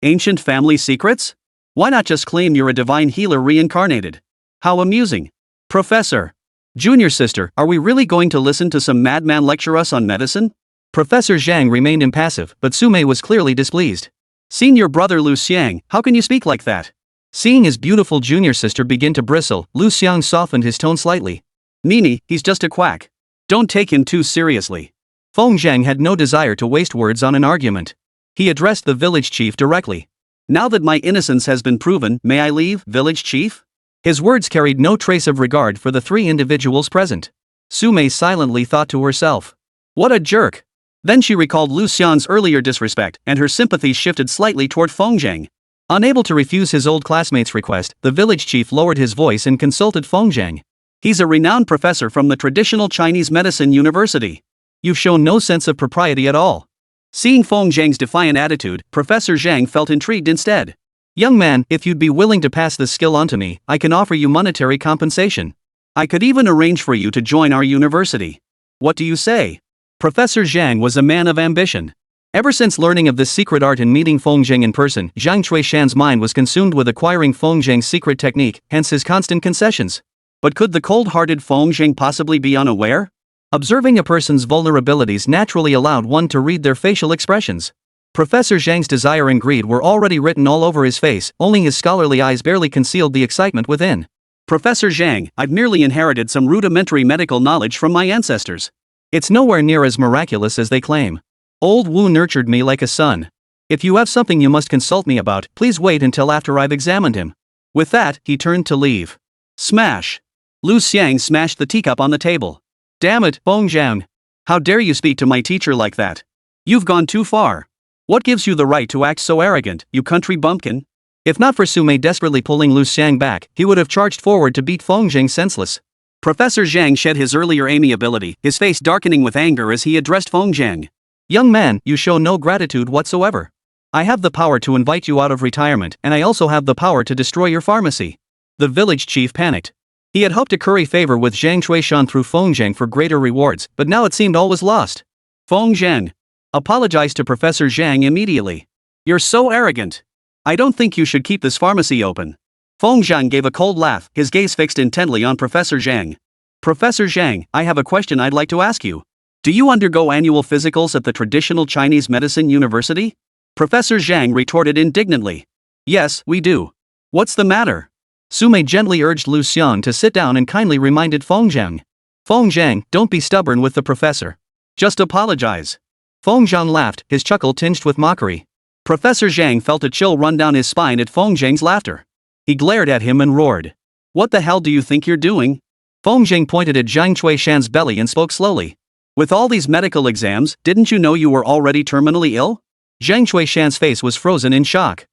Ancient family secrets? Why not just claim you're a divine healer reincarnated? How amusing. Professor. Junior sister, are we really going to listen to some madman lecture us on medicine? Professor Zhang remained impassive, but Su Mei was clearly displeased. Senior brother Lu Xiang, how can you speak like that? Seeing his beautiful junior sister begin to bristle, Lu Xiang softened his tone slightly. Nini, he's just a quack. Don't take him too seriously. Feng Zhang had no desire to waste words on an argument. He addressed the village chief directly. Now that my innocence has been proven, may I leave, village chief? His words carried no trace of regard for the three individuals present. Su Mei silently thought to herself. What a jerk. Then she recalled Lu Xian's earlier disrespect, and her sympathies shifted slightly toward Feng Zhang. Unable to refuse his old classmate's request, the village chief lowered his voice and consulted Feng Zhang. He's a renowned professor from the Traditional Chinese Medicine University. You've shown no sense of propriety at all. Seeing Feng Zhang's defiant attitude, Professor Zhang felt intrigued instead. Young man, if you'd be willing to pass this skill on to me, I can offer you monetary compensation. I could even arrange for you to join our university. What do you say? Professor Zhang was a man of ambition. Ever since learning of this secret art and meeting Feng Zhang in person, Zhang Chuishan's mind was consumed with acquiring Feng Zhang's secret technique, hence his constant concessions. But could the cold-hearted Feng Zhang possibly be unaware? Observing a person's vulnerabilities naturally allowed one to read their facial expressions. Professor Zhang's desire and greed were already written all over his face, only his scholarly eyes barely concealed the excitement within. Professor Zhang, I've merely inherited some rudimentary medical knowledge from my ancestors. It's nowhere near as miraculous as they claim. Old Wu nurtured me like a son. If you have something you must consult me about, please wait until after I've examined him. With that, he turned to leave. Smash! Lu Xiang smashed the teacup on the table. Damn it, Feng Zhang. How dare you speak to my teacher like that? You've gone too far. What gives you the right to act so arrogant, you country bumpkin? If not for Su Mei desperately pulling Lu Xiang back, he would have charged forward to beat Feng Zhang senseless. Professor Zhang shed his earlier amiability, his face darkening with anger as he addressed Feng Zhang. Young man, you show no gratitude whatsoever. I have the power to invite you out of retirement, and I also have the power to destroy your pharmacy. The village chief panicked. He had hoped to curry favor with Zhang Chuishan through Feng Zhang for greater rewards, but now it seemed all was lost. Feng Zhang. Apologize to Professor Zhang immediately. You're so arrogant. I don't think you should keep this pharmacy open. Feng Zhang gave a cold laugh, his gaze fixed intently on Professor Zhang. Professor Zhang, I have a question I'd like to ask you. Do you undergo annual physicals at the traditional Chinese medicine university? Professor Zhang retorted indignantly. Yes, we do. What's the matter? Sumei gently urged Lu Xian to sit down and kindly reminded Feng Zhang. Feng Zhang, don't be stubborn with the professor. Just apologize. Feng Zhang laughed, his chuckle tinged with mockery. Professor Zhang felt a chill run down his spine at Feng Zhang's laughter. He glared at him and roared. What the hell do you think you're doing? Feng Zhang pointed at Zhang Chuishan's belly and spoke slowly. With all these medical exams, didn't you know you were already terminally ill? Zhang Chuishan's face was frozen in shock.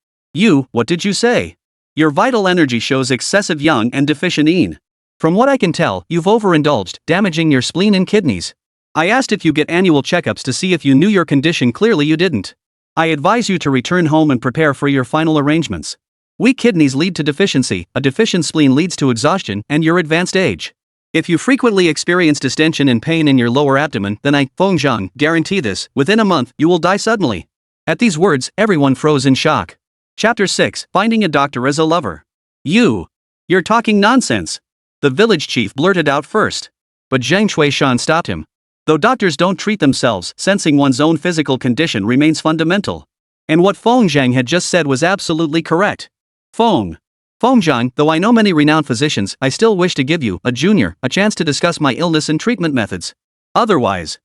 What did you say? Your vital energy shows excessive yang and deficient yin. From what I can tell, you've overindulged, damaging your spleen and kidneys. I asked if you get annual checkups to see if you knew your condition. Clearly you didn't. I advise you to return home and prepare for your final arrangements. Weak kidneys lead to deficiency, a deficient spleen leads to exhaustion and your advanced age. If you frequently experience distension and pain in your lower abdomen, then I, Feng Zhang, guarantee this, within a month, you will die suddenly. At these words, everyone froze in shock. Chapter 6, Finding a Doctor as a Lover. You're talking nonsense. The village chief blurted out first. But Zhang Chuishan stopped him. Though doctors don't treat themselves, sensing one's own physical condition remains fundamental. And what Feng Zhang had just said was absolutely correct. Feng Zhang, though I know many renowned physicians, I still wish to give you, a junior, a chance to discuss my illness and treatment methods. Otherwise,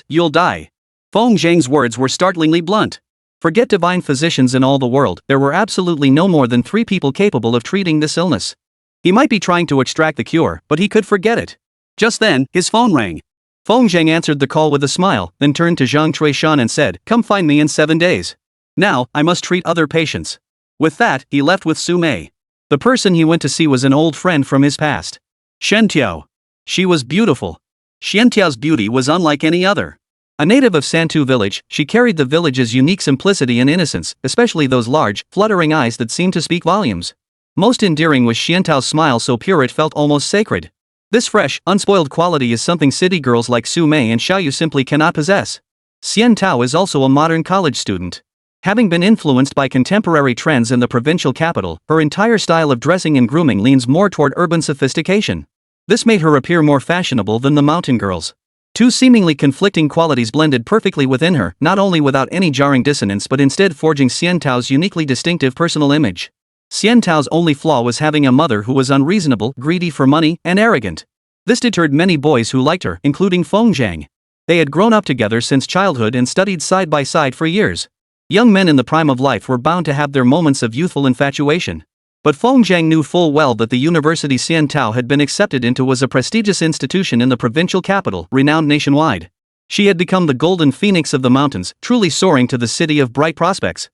you'll die. Feng Zhang's words were startlingly blunt. Forget divine physicians in all the world, there were absolutely no more than 3 people capable of treating this illness. He might be trying to extract the cure, but he could forget it. Just then, his phone rang. Feng Zhang answered the call with a smile, then turned to Zhang Chuishan and said, Come find me in 7 days. Now, I must treat other patients. With that, he left with Sumei. The person he went to see was an old friend from his past. Xiantiao. She was beautiful. Xiantiao's beauty was unlike any other. A native of Santu village, she carried the village's unique simplicity and innocence, especially those large, fluttering eyes that seemed to speak volumes. Most endearing was Xiantao's smile, so pure it felt almost sacred. This fresh, unspoiled quality is something city girls like Su Mei and Xiaoyu simply cannot possess. Xiantao is also a modern college student. Having been influenced by contemporary trends in the provincial capital, her entire style of dressing and grooming leans more toward urban sophistication. This made her appear more fashionable than the mountain girls. Two seemingly conflicting qualities blended perfectly within her, not only without any jarring dissonance but instead forging Xiantao's uniquely distinctive personal image. Xiantao's only flaw was having a mother who was unreasonable, greedy for money, and arrogant. This deterred many boys who liked her, including Feng Zhang. They had grown up together since childhood and studied side by side for years. Young men in the prime of life were bound to have their moments of youthful infatuation. But Feng Zhang knew full well that the university Xiantao had been accepted into was a prestigious institution in the provincial capital, renowned nationwide. She had become the golden phoenix of the mountains, truly soaring to the city of bright prospects.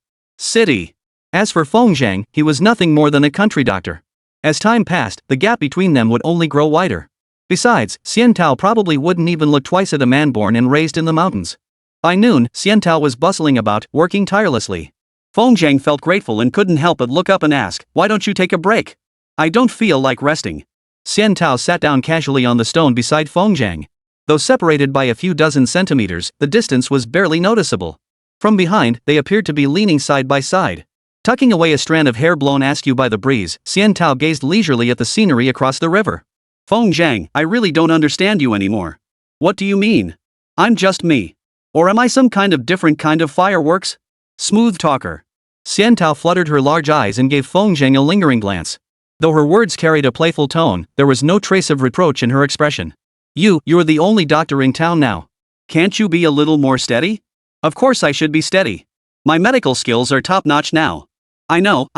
As for Feng Zhang, he was nothing more than a country doctor. As time passed, the gap between them would only grow wider. Besides, Xiantao probably wouldn't even look twice at a man born and raised in the mountains. By noon, Xiantao was bustling about, working tirelessly. Feng Zhang felt grateful and couldn't help but look up and ask, Why don't you take a break? I don't feel like resting. Xiantao sat down casually on the stone beside Feng Zhang. Though separated by a few dozen centimeters, the distance was barely noticeable. From behind, they appeared to be leaning side by side. Tucking away a strand of hair blown askew by the breeze, Xiantao gazed leisurely at the scenery across the river. Feng Zhang, I really don't understand you anymore. What do you mean? I'm just me. Or am I some kind of different kind of fireworks? Smooth talker. Xiantao fluttered her large eyes and gave Feng Zhang a lingering glance. Though her words carried a playful tone, there was no trace of reproach in her expression. You're the only doctor in town now. Can't you be a little more steady? Of course I should be steady. My medical skills are top-notch now. I know.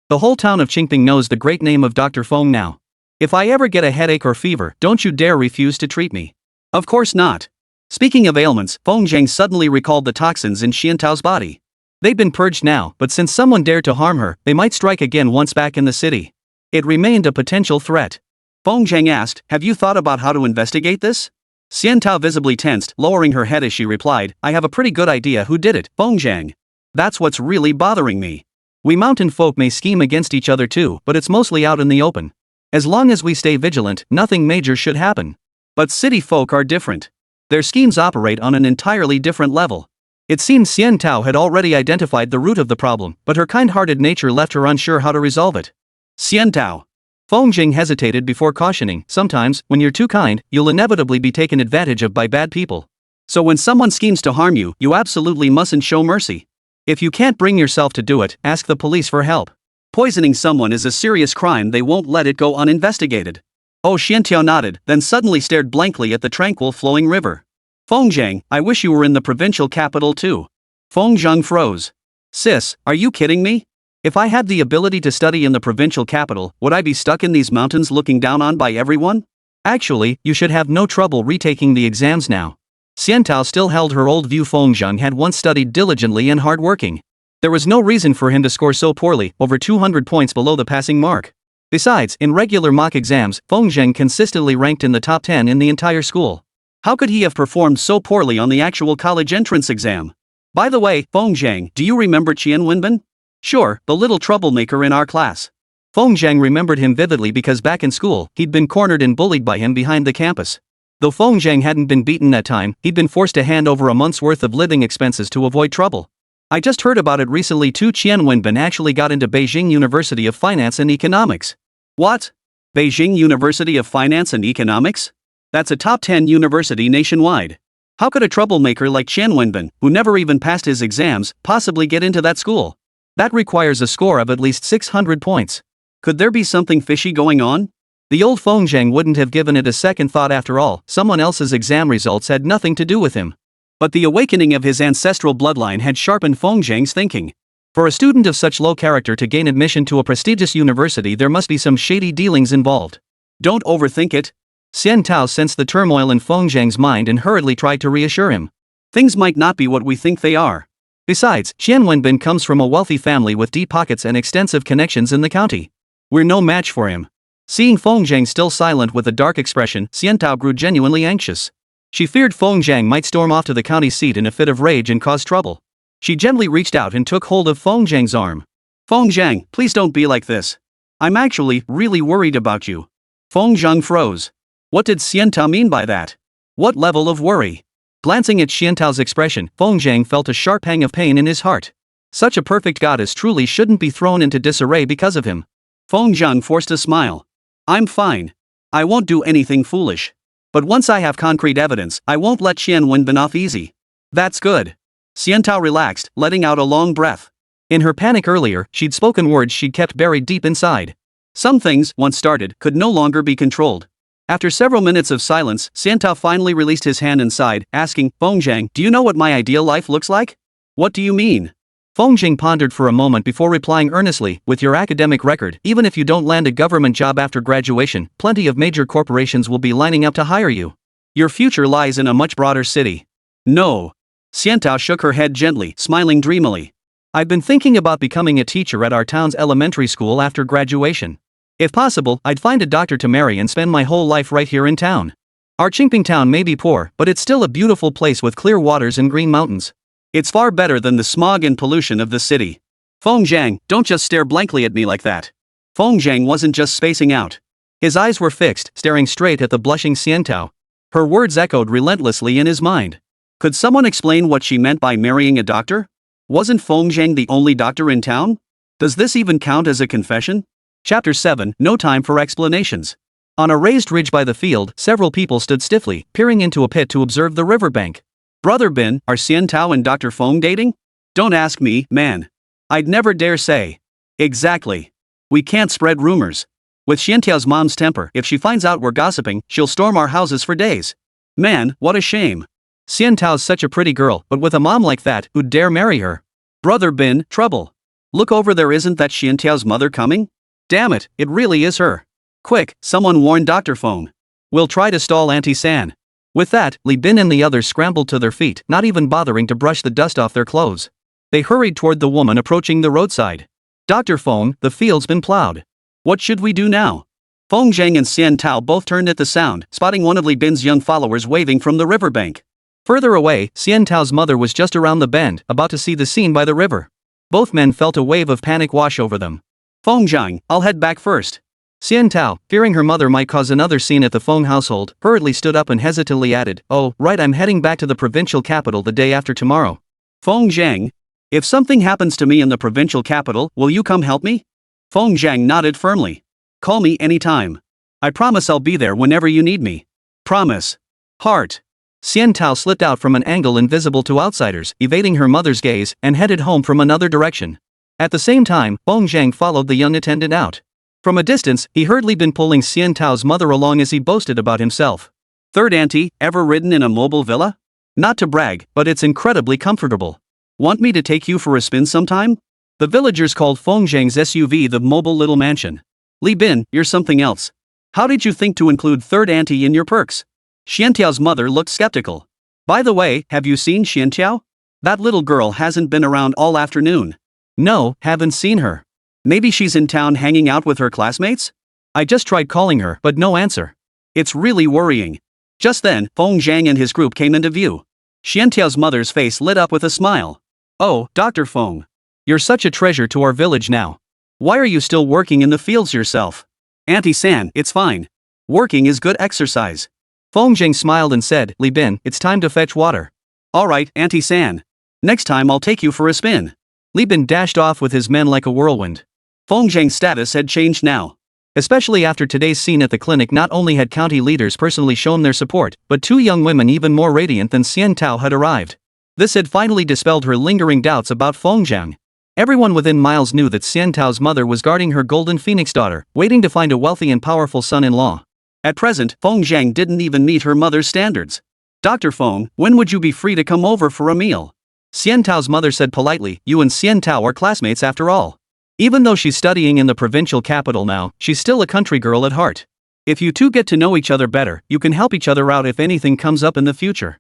The whole town of Qingping knows the great name of Dr. Feng now. If I ever get a headache or fever, don't you dare refuse to treat me. Of course not. Speaking of ailments, Feng Zhang suddenly recalled the toxins in Xiantao's body. They'd been purged now, but since someone dared to harm her, they might strike again once back in the city. It remained a potential threat. Feng Zhang asked, Have you thought about how to investigate this? Xiantao visibly tensed, lowering her head as she replied, I have a pretty good idea who did it, Feng Zhang. That's what's really bothering me. We mountain folk may scheme against each other too, but it's mostly out in the open. As long as we stay vigilant, nothing major should happen. But city folk are different. Their schemes operate on an entirely different level. It seems Xian Tao had already identified the root of the problem, but her kind-hearted nature left her unsure how to resolve it. Xian Tao. Feng Jing hesitated before cautioning, sometimes, when you're too kind, you'll inevitably be taken advantage of by bad people. So when someone schemes to harm you, you absolutely mustn't show mercy. If you can't bring yourself to do it, ask the police for help. Poisoning someone is a serious crime, they won't let it go uninvestigated. Oh, Xian Tao nodded, then suddenly stared blankly at the tranquil flowing river. Feng Zhang, I wish you were in the provincial capital too. Feng Zhang froze. Sis, are you kidding me? If I had the ability to study in the provincial capital, would I be stuck in these mountains looking down on by everyone? Actually, you should have no trouble retaking the exams now. Xian Tao still held her old view. Feng Zhang had once studied diligently and hard-working. There was no reason for him to score so poorly, over 200 points below the passing mark. Besides, in regular mock exams, Feng Zhang consistently ranked in the top 10 in the entire school. How could he have performed so poorly on the actual college entrance exam? By the way, Feng Zhang, do you remember Qian Wenbin? Sure, the little troublemaker in our class. Feng Zhang remembered him vividly because back in school, he'd been cornered and bullied by him behind the campus. Though Feng Zhang hadn't been beaten that time, he'd been forced to hand over a month's worth of living expenses to avoid trouble. I just heard about it recently too. Qian Wenbin actually got into Beijing University of Finance and Economics. What? Beijing University of Finance and Economics? That's a top 10 university nationwide. How could a troublemaker like Qian Wenbin, who never even passed his exams, possibly get into that school? That requires a score of at least 600 points. Could there be something fishy going on? The old Feng Zhang wouldn't have given it a second thought after all, someone else's exam results had nothing to do with him. But the awakening of his ancestral bloodline had sharpened Feng Zhang's thinking. For a student of such low character to gain admission to a prestigious university, there must be some shady dealings involved. Don't overthink it. Xian Tao sensed the turmoil in Feng Zhang's mind and hurriedly tried to reassure him. Things might not be what we think they are. Besides, Qian Wenbin comes from a wealthy family with deep pockets and extensive connections in the county. We're no match for him. Seeing Feng Zhang still silent with a dark expression, Xian Tao grew genuinely anxious. She feared Feng Zhang might storm off to the county seat in a fit of rage and cause trouble. She gently reached out and took hold of Feng Zhang's arm. Feng Zhang, please don't be like this. I'm actually really worried about you. Feng Zhang froze. What did Xian Tao mean by that? What level of worry? Glancing at Xian Tao's expression, Feng Zhang felt a sharp pang of pain in his heart. Such a perfect goddess truly shouldn't be thrown into disarray because of him. Feng Zhang forced a smile. I'm fine. I won't do anything foolish. But once I have concrete evidence, I won't let Qian Wenbin off easy. That's good. Xian Tao relaxed, letting out a long breath. In her panic earlier, she'd spoken words she'd kept buried deep inside. Some things, once started, could no longer be controlled. After several minutes of silence, Xian Tao finally released his hand and sighed, asking, Feng Zhang, do you know what my ideal life looks like? What do you mean? Feng Zhang pondered for a moment before replying earnestly, with your academic record, even if you don't land a government job after graduation, plenty of major corporations will be lining up to hire you. Your future lies in a much broader city. No. Xian Tao shook her head gently, smiling dreamily. I've been thinking about becoming a teacher at our town's elementary school after graduation. If possible, I'd find a doctor to marry and spend my whole life right here in town. Our Qingping town may be poor, but it's still a beautiful place with clear waters and green mountains. It's far better than the smog and pollution of the city. Feng Zhang, don't just stare blankly at me like that. Feng Zhang wasn't just spacing out. His eyes were fixed, staring straight at the blushing Xian Tao. Her words echoed relentlessly in his mind. Could someone explain what she meant by marrying a doctor? Wasn't Feng Zhang the only doctor in town? Does this even count as a confession? Chapter 7, No Time for Explanations. On a raised ridge by the field, several people stood stiffly, peering into a pit to observe the riverbank. Brother Bin, are Xian Tao and Dr. Feng dating? Don't ask me, man. I'd never dare say. Exactly. We can't spread rumors. With Xian Tao's mom's temper, if she finds out we're gossiping, she'll storm our houses for days. Man, what a shame. Xian Tao's such a pretty girl, but with a mom like that, who'd dare marry her? Brother Bin, trouble. Look over there, isn't that Xian Tao's mother coming? Damn it, it really is her. Quick, someone warn Dr. Feng. We'll try to stall Auntie San. With that, Li Bin and the others scrambled to their feet, not even bothering to brush the dust off their clothes. They hurried toward the woman approaching the roadside. Dr. Feng, the field's been plowed. What should we do now? Feng Zhang and Xian Tao both turned at the sound, spotting one of Li Bin's young followers waving from the riverbank. Further away, Xian Tao's mother was just around the bend, about to see the scene by the river. Both men felt a wave of panic wash over them. Feng Zhang, I'll head back first. Xian Tao, fearing her mother might cause another scene at the Feng household, hurriedly stood up and hesitantly added, "Oh, right, I'm heading back to the provincial capital the day after tomorrow." Feng Zhang, if something happens to me in the provincial capital, will you come help me? Feng Zhang nodded firmly. Call me anytime. I promise I'll be there whenever you need me. Promise. Heart. Xian Tao slipped out from an angle invisible to outsiders, evading her mother's gaze, and headed home from another direction. At the same time, Feng Zhang followed the young attendant out. From a distance, he heard Li Bin pulling Xian Tao's mother along as he boasted about himself. Third auntie, ever ridden in a mobile villa? Not to brag, but it's incredibly comfortable. Want me to take you for a spin sometime? The villagers called Feng Zhang's SUV the mobile little mansion. Li Bin, you're something else. How did you think to include third auntie in your perks? Xiantiao's mother looked skeptical. By the way, have you seen Xiantiao? That little girl hasn't been around all afternoon. No, haven't seen her. Maybe she's in town hanging out with her classmates? I just tried calling her, but no answer. It's really worrying. Just then, Feng Zhang and his group came into view. Xiantiao's mother's face lit up with a smile. Oh, Dr. Feng. You're such a treasure to our village now. Why are you still working in the fields yourself? Auntie San, it's fine. Working is good exercise. Feng Zhang smiled and said, Li Bin, it's time to fetch water. Alright, Auntie San. Next time I'll take you for a spin. Li Bin dashed off with his men like a whirlwind. Feng Zhang's status had changed now. Especially after today's scene at the clinic, not only had county leaders personally shown their support, but two young women even more radiant than Xian Tao had arrived. This had finally dispelled her lingering doubts about Feng Zhang. Everyone within miles knew that Xian Tao's mother was guarding her golden phoenix daughter, waiting to find a wealthy and powerful son-in-law. At present, Feng Zhang didn't even meet her mother's standards. Dr. Feng, when would you be free to come over for a meal? Xian Tao's mother said politely, you and Xian Tao are classmates after all. Even though she's studying in the provincial capital now, she's still a country girl at heart. If you two get to know each other better, you can help each other out if anything comes up in the future.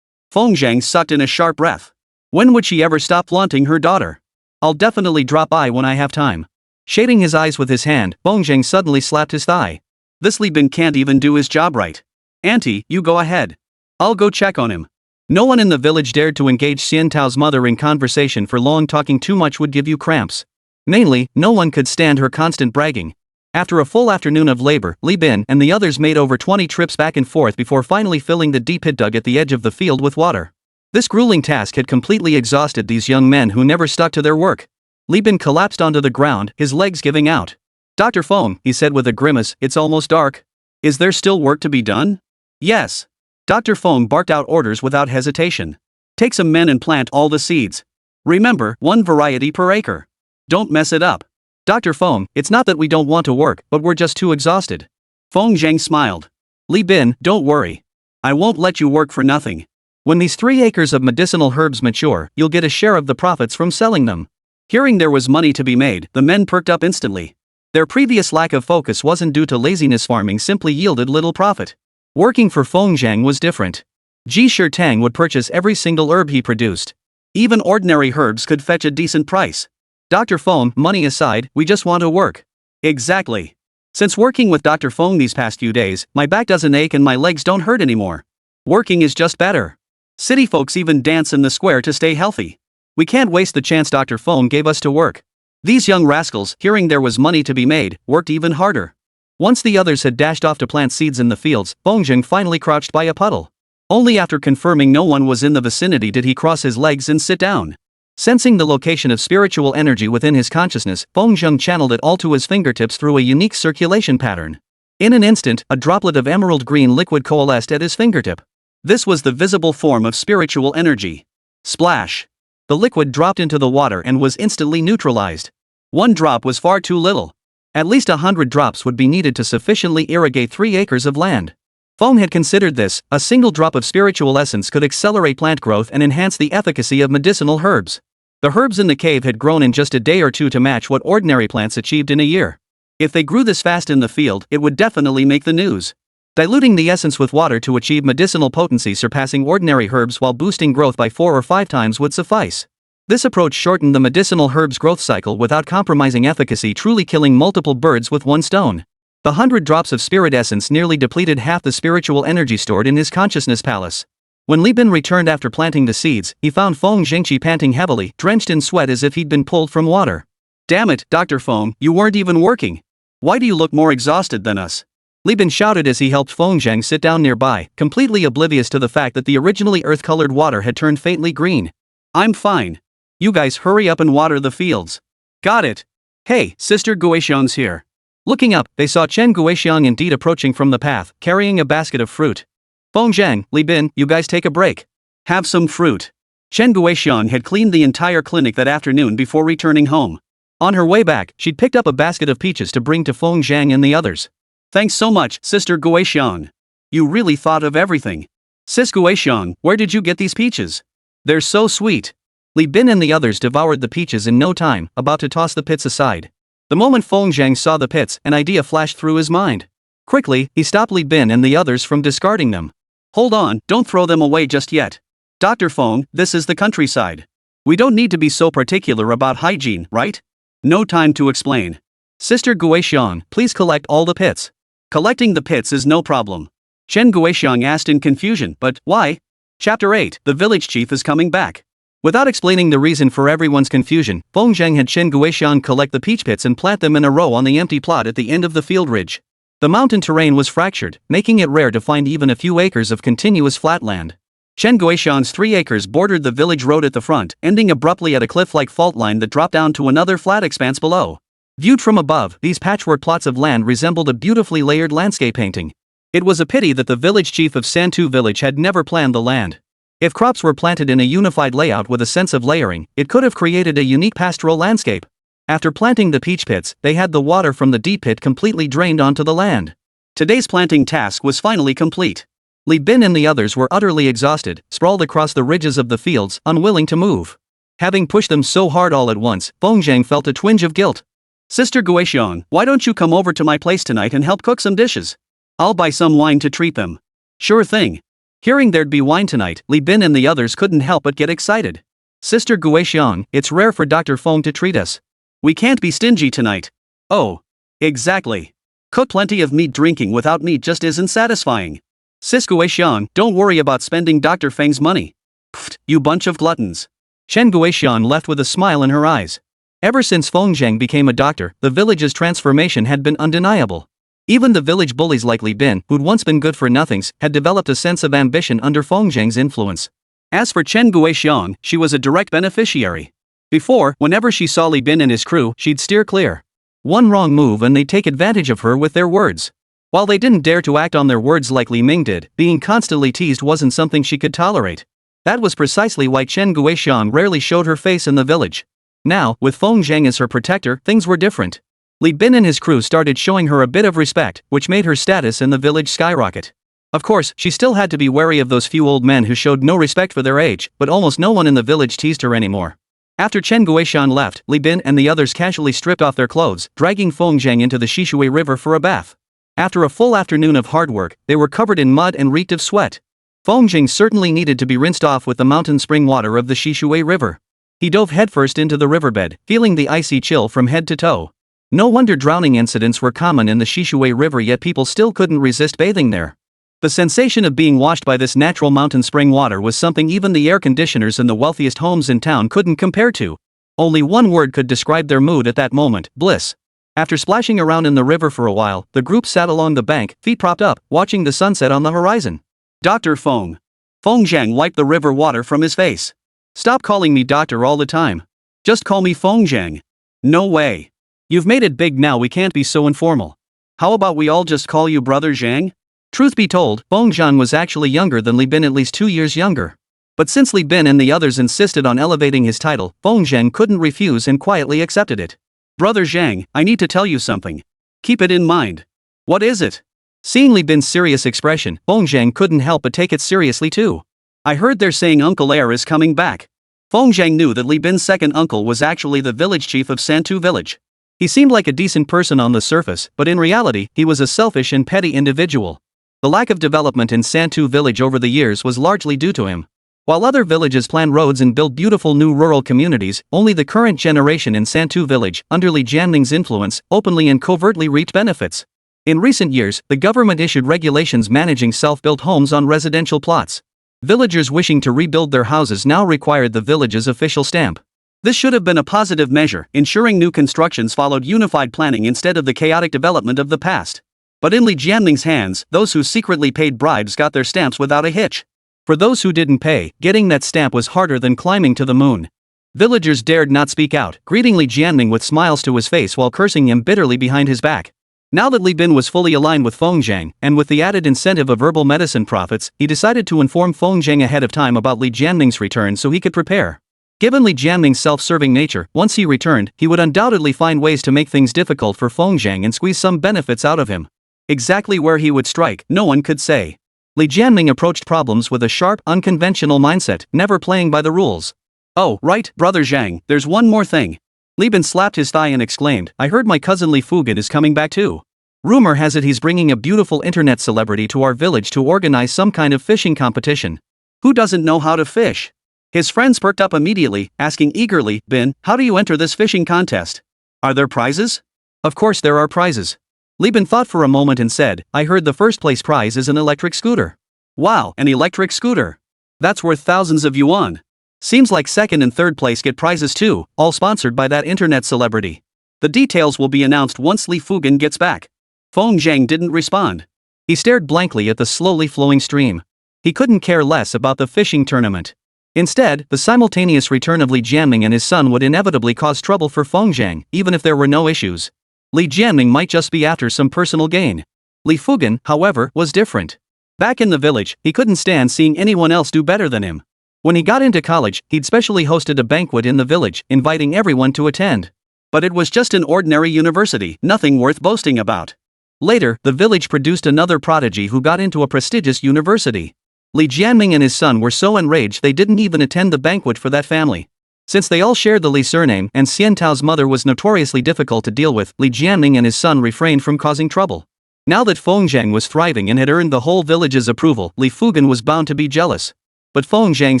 Feng Zhang sucked in a sharp breath. When would she ever stop flaunting her daughter? I'll definitely drop by when I have time. Shading his eyes with his hand, Feng Zhang suddenly slapped his thigh. This Li Bin can't even do his job right. Auntie, you go ahead. I'll go check on him. No one in the village dared to engage Xian Tao's mother in conversation for long. Talking too much would give you cramps. Mainly, no one could stand her constant bragging. After a full afternoon of labor, Li Bin and the others made over 20 trips back and forth before finally filling the deep pit dug at the edge of the field with water. This grueling task had completely exhausted these young men who never stuck to their work. Li Bin collapsed onto the ground, his legs giving out. Dr. Feng, he said with a grimace, it's almost dark. Is there still work to be done? Yes. Dr. Feng barked out orders without hesitation. Take some men and plant all the seeds. Remember, one variety per acre. Don't mess it up. Dr. Feng, it's not that we don't want to work, but we're just too exhausted. Feng Zhang smiled. Li Bin, don't worry. I won't let you work for nothing. When these 3 acres of medicinal herbs mature, you'll get a share of the profits from selling them. Hearing there was money to be made, the men perked up instantly. Their previous lack of focus wasn't due to laziness. Farming simply yielded little profit. Working for Feng Zhang was different. Ji Shitang would purchase every single herb he produced. Even ordinary herbs could fetch a decent price. Dr. Feng, money aside, we just want to work. Exactly. Since working with Dr. Feng these past few days, my back doesn't ache and my legs don't hurt anymore. Working is just better. City folks even dance in the square to stay healthy. We can't waste the chance Dr. Feng gave us to work. These young rascals, hearing there was money to be made, worked even harder. Once the others had dashed off to plant seeds in the fields, Feng Zhang finally crouched by a puddle. Only after confirming no one was in the vicinity did he cross his legs and sit down. Sensing the location of spiritual energy within his consciousness, Feng Zhang channeled it all to his fingertips through a unique circulation pattern. In an instant, a droplet of emerald green liquid coalesced at his fingertip. This was the visible form of spiritual energy. Splash! The liquid dropped into the water and was instantly neutralized. 1 drop was far too little. At least 100 drops would be needed to sufficiently irrigate 3 acres of land. Feng had considered this. A single drop of spiritual essence could accelerate plant growth and enhance the efficacy of medicinal herbs. The herbs in the cave had grown in just a day or two to match what ordinary plants achieved in a year. If they grew this fast in the field, it would definitely make the news. Diluting the essence with water to achieve medicinal potency surpassing ordinary herbs while boosting growth by 4 or 5 times would suffice. This approach shortened the medicinal herb's growth cycle without compromising efficacy, truly killing multiple birds with one stone. The 100 drops of spirit essence nearly depleted half the spiritual energy stored in his consciousness palace. When Li Bin returned after planting the seeds, he found Feng Jingqi panting heavily, drenched in sweat as if he'd been pulled from water. "Damn it, Dr. Feng, you weren't even working. Why do you look more exhausted than us?" Li Bin shouted as he helped Feng Zhang sit down nearby, completely oblivious to the fact that the originally earth-colored water had turned faintly green. "I'm fine. You guys hurry up and water the fields." "Got it. Hey, Sister Guixiang's here." Looking up, they saw Chen Guixiang indeed approaching from the path, carrying a basket of fruit. "Feng Zhang, Li Bin, you guys take a break. Have some fruit." Chen Guixiang had cleaned the entire clinic that afternoon before returning home. On her way back, she'd picked up a basket of peaches to bring to Feng Zhang and the others. "Thanks so much, Sister Guixiang. You really thought of everything. Sis Guixiang, where did you get these peaches? They're so sweet." Li Bin and the others devoured the peaches in no time, about to toss the pits aside. The moment Feng Zhang saw the pits, an idea flashed through his mind. Quickly, he stopped Li Bin and the others from discarding them. "Hold on, don't throw them away just yet. Dr. Feng, this is the countryside. We don't need to be so particular about hygiene, right? No time to explain. Sister Guixiang, please collect all the pits." "Collecting the pits is no problem." Chen Guixiang asked in confusion, "But why?" Chapter 8, The Village Chief is Coming Back. Without explaining the reason for everyone's confusion, Feng Zhang had Chen Guixiang collect the peach pits and plant them in a row on the empty plot at the end of the field ridge. The mountain terrain was fractured, making it rare to find even a few acres of continuous flat land. Chen Guixiang's 3 acres bordered the village road at the front, ending abruptly at a cliff-like fault line that dropped down to another flat expanse below. Viewed from above, these patchwork plots of land resembled a beautifully layered landscape painting. It was a pity that the village chief of Santu village had never planned the land. If crops were planted in a unified layout with a sense of layering, it could have created a unique pastoral landscape. After planting the peach pits, they had the water from the deep pit completely drained onto the land. Today's planting task was finally complete. Li Bin and the others were utterly exhausted, sprawled across the ridges of the fields, unwilling to move. Having pushed them so hard all at once, Feng Zhang felt a twinge of guilt. "Sister Guixiang, why don't you come over to my place tonight and help cook some dishes? I'll buy some wine to treat them." "Sure thing." Hearing there'd be wine tonight, Li Bin and the others couldn't help but get excited. "Sister Guixiang, it's rare for Dr. Feng to treat us. We can't be stingy tonight." "Oh. Exactly. Cook plenty of meat. Drinking without meat just isn't satisfying. Sis Guixiang, don't worry about spending Dr. Feng's money. Pfft, you bunch of gluttons." Chen Guixiang left with a smile in her eyes. Ever since Feng Zhang became a doctor, the village's transformation had been undeniable. Even the village bullies like Li Bin, who'd once been good-for-nothings, had developed a sense of ambition under Feng Zhang's influence. As for Chen Guixiang, she was a direct beneficiary. Before, whenever she saw Li Bin and his crew, she'd steer clear. One wrong move and they'd take advantage of her with their words. While they didn't dare to act on their words like Li Ming did, being constantly teased wasn't something she could tolerate. That was precisely why Chen Guixiang rarely showed her face in the village. Now, with Feng Zhang as her protector, things were different. Li Bin and his crew started showing her a bit of respect, which made her status in the village skyrocket. Of course, she still had to be wary of those few old men who showed no respect for their age, but almost no one in the village teased her anymore. After Chen Guixiang left, Li Bin and the others casually stripped off their clothes, dragging Feng Zhang into the Shishui River for a bath. After a full afternoon of hard work, they were covered in mud and reeked of sweat. Feng Zhang certainly needed to be rinsed off with the mountain spring water of the Shishui River. He dove headfirst into the riverbed, feeling the icy chill from head to toe. No wonder drowning incidents were common in the Shishui River, yet people still couldn't resist bathing there. The sensation of being washed by this natural mountain spring water was something even the air conditioners in the wealthiest homes in town couldn't compare to. Only one word could describe their mood at that moment: bliss. After splashing around in the river for a while, the group sat along the bank, feet propped up, watching the sunset on the horizon. "Dr. Feng." Feng Zhang wiped the river water from his face. "Stop calling me doctor all the time. Just call me Feng Zhang." "No way. You've made it big now, we can't be so informal. How about we all just call you Brother Zhang?" Truth be told, Feng Zhang was actually younger than Li Bin, at least 2 years younger. But since Li Bin and the others insisted on elevating his title, Feng Zhang couldn't refuse and quietly accepted it. "Brother Zhang, I need to tell you something. Keep it in mind." "What is it?" Seeing Li Bin's serious expression, Feng Zhang couldn't help but take it seriously too. "I heard they're saying Uncle Air is coming back." Feng Zhang knew that Li Bin's second uncle was actually the village chief of Santu village. He seemed like a decent person on the surface, but in reality, he was a selfish and petty individual. The lack of development in Santu village over the years was largely due to him. While other villages plan roads and build beautiful new rural communities, only the current generation in Santu village, under Li Jianning's influence, openly and covertly reaped benefits. In recent years, the government issued regulations managing self-built homes on residential plots. Villagers wishing to rebuild their houses now required the village's official stamp. This should have been a positive measure, ensuring new constructions followed unified planning instead of the chaotic development of the past. But in Li Jianming's hands, those who secretly paid bribes got their stamps without a hitch. For those who didn't pay, getting that stamp was harder than climbing to the moon. Villagers dared not speak out, greeting Li Jianming with smiles to his face while cursing him bitterly behind his back. Now that Li Bin was fully aligned with Feng Zhang, and with the added incentive of herbal medicine profits, he decided to inform Feng Zhang ahead of time about Li Jianming's return so he could prepare. Given Li Jianming's self-serving nature, once he returned, he would undoubtedly find ways to make things difficult for Feng Zhang and squeeze some benefits out of him. Exactly where he would strike, no one could say. Li Jianming approached problems with a sharp, unconventional mindset, never playing by the rules. "Oh, right, brother Zhang, there's one more thing." Li Bin slapped his thigh and exclaimed, "I heard my cousin Li Fugan is coming back too. Rumor has it he's bringing a beautiful internet celebrity to our village to organize some kind of fishing competition. Who doesn't know how to fish?" His friends perked up immediately, asking eagerly, "Bin, how do you enter this fishing contest? Are there prizes?" "Of course there are prizes." Li Bin thought for a moment and said, "I heard the first place prize is an electric scooter." "Wow, an electric scooter. That's worth thousands of yuan. Seems like second and third place get prizes too, all sponsored by that internet celebrity. The details will be announced once Li Fugan gets back." Feng Zhang didn't respond. He stared blankly at the slowly flowing stream. He couldn't care less about the fishing tournament. Instead, the simultaneous return of Li Jianming and his son would inevitably cause trouble for Feng Zhang, even if there were no issues. Li Jianming might just be after some personal gain. Li Fugan, however, was different. Back in the village, he couldn't stand seeing anyone else do better than him. When he got into college, he'd specially hosted a banquet in the village, inviting everyone to attend. But it was just an ordinary university, nothing worth boasting about. Later, the village produced another prodigy who got into a prestigious university. Li Jianming and his son were so enraged they didn't even attend the banquet for that family. Since they all shared the Li surname and Xian Tao's mother was notoriously difficult to deal with, Li Jianming and his son refrained from causing trouble. Now that Feng Zhang was thriving and had earned the whole village's approval, Li Fugan was bound to be jealous. But Feng Zhang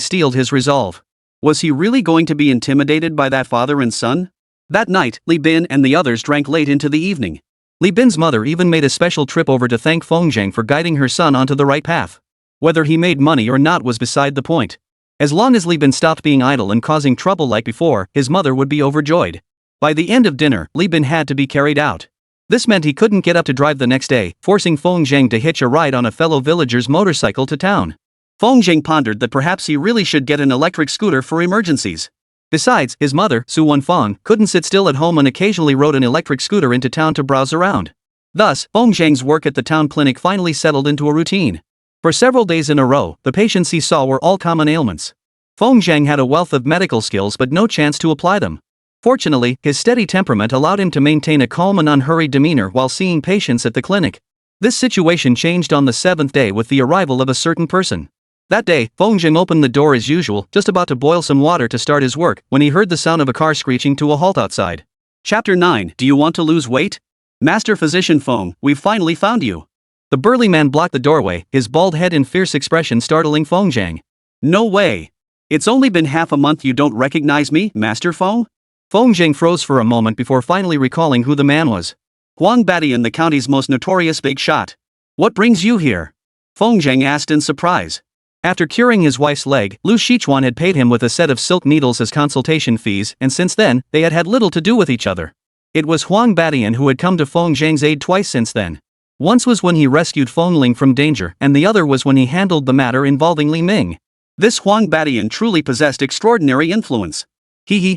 steeled his resolve. Was he really going to be intimidated by that father and son? That night, Li Bin and the others drank late into the evening. Li Bin's mother even made a special trip over to thank Feng Zhang for guiding her son onto the right path. Whether he made money or not was beside the point. As long as Li Bin stopped being idle and causing trouble like before, his mother would be overjoyed. By the end of dinner, Li Bin had to be carried out. This meant he couldn't get up to drive the next day, forcing Feng Zhang to hitch a ride on a fellow villager's motorcycle to town. Feng Zhang pondered that perhaps he really should get an electric scooter for emergencies. Besides, his mother, Su Wenfang, couldn't sit still at home and occasionally rode an electric scooter into town to browse around. Thus, Feng Zhang's work at the town clinic finally settled into a routine. For several days in a row, the patients he saw were all common ailments. Feng Zhang had a wealth of medical skills but no chance to apply them. Fortunately, his steady temperament allowed him to maintain a calm and unhurried demeanor while seeing patients at the clinic. This situation changed on the seventh day with the arrival of a certain person. That day, Feng Zhang opened the door as usual, just about to boil some water to start his work, when he heard the sound of a car screeching to a halt outside. Chapter 9. Do you want to lose weight? Master Physician Feng, we've finally found you. The burly man blocked the doorway, his bald head and fierce expression startling Feng Zhang. No way. It's only been half a month. You don't recognize me, Master Feng? Feng Zhang froze for a moment before finally recalling who the man was. Huang Badian, the county's most notorious big shot. What brings you here? Feng Zhang asked in surprise. After curing his wife's leg, Lu Shichuan had paid him with a set of silk needles as consultation fees, and since then, they had had little to do with each other. It was Huang Badian who had come to Feng Zhang's aid twice since then. Once was when he rescued Feng Ling from danger, and the other was when he handled the matter involving Li Ming. This Huang Badian truly possessed extraordinary influence.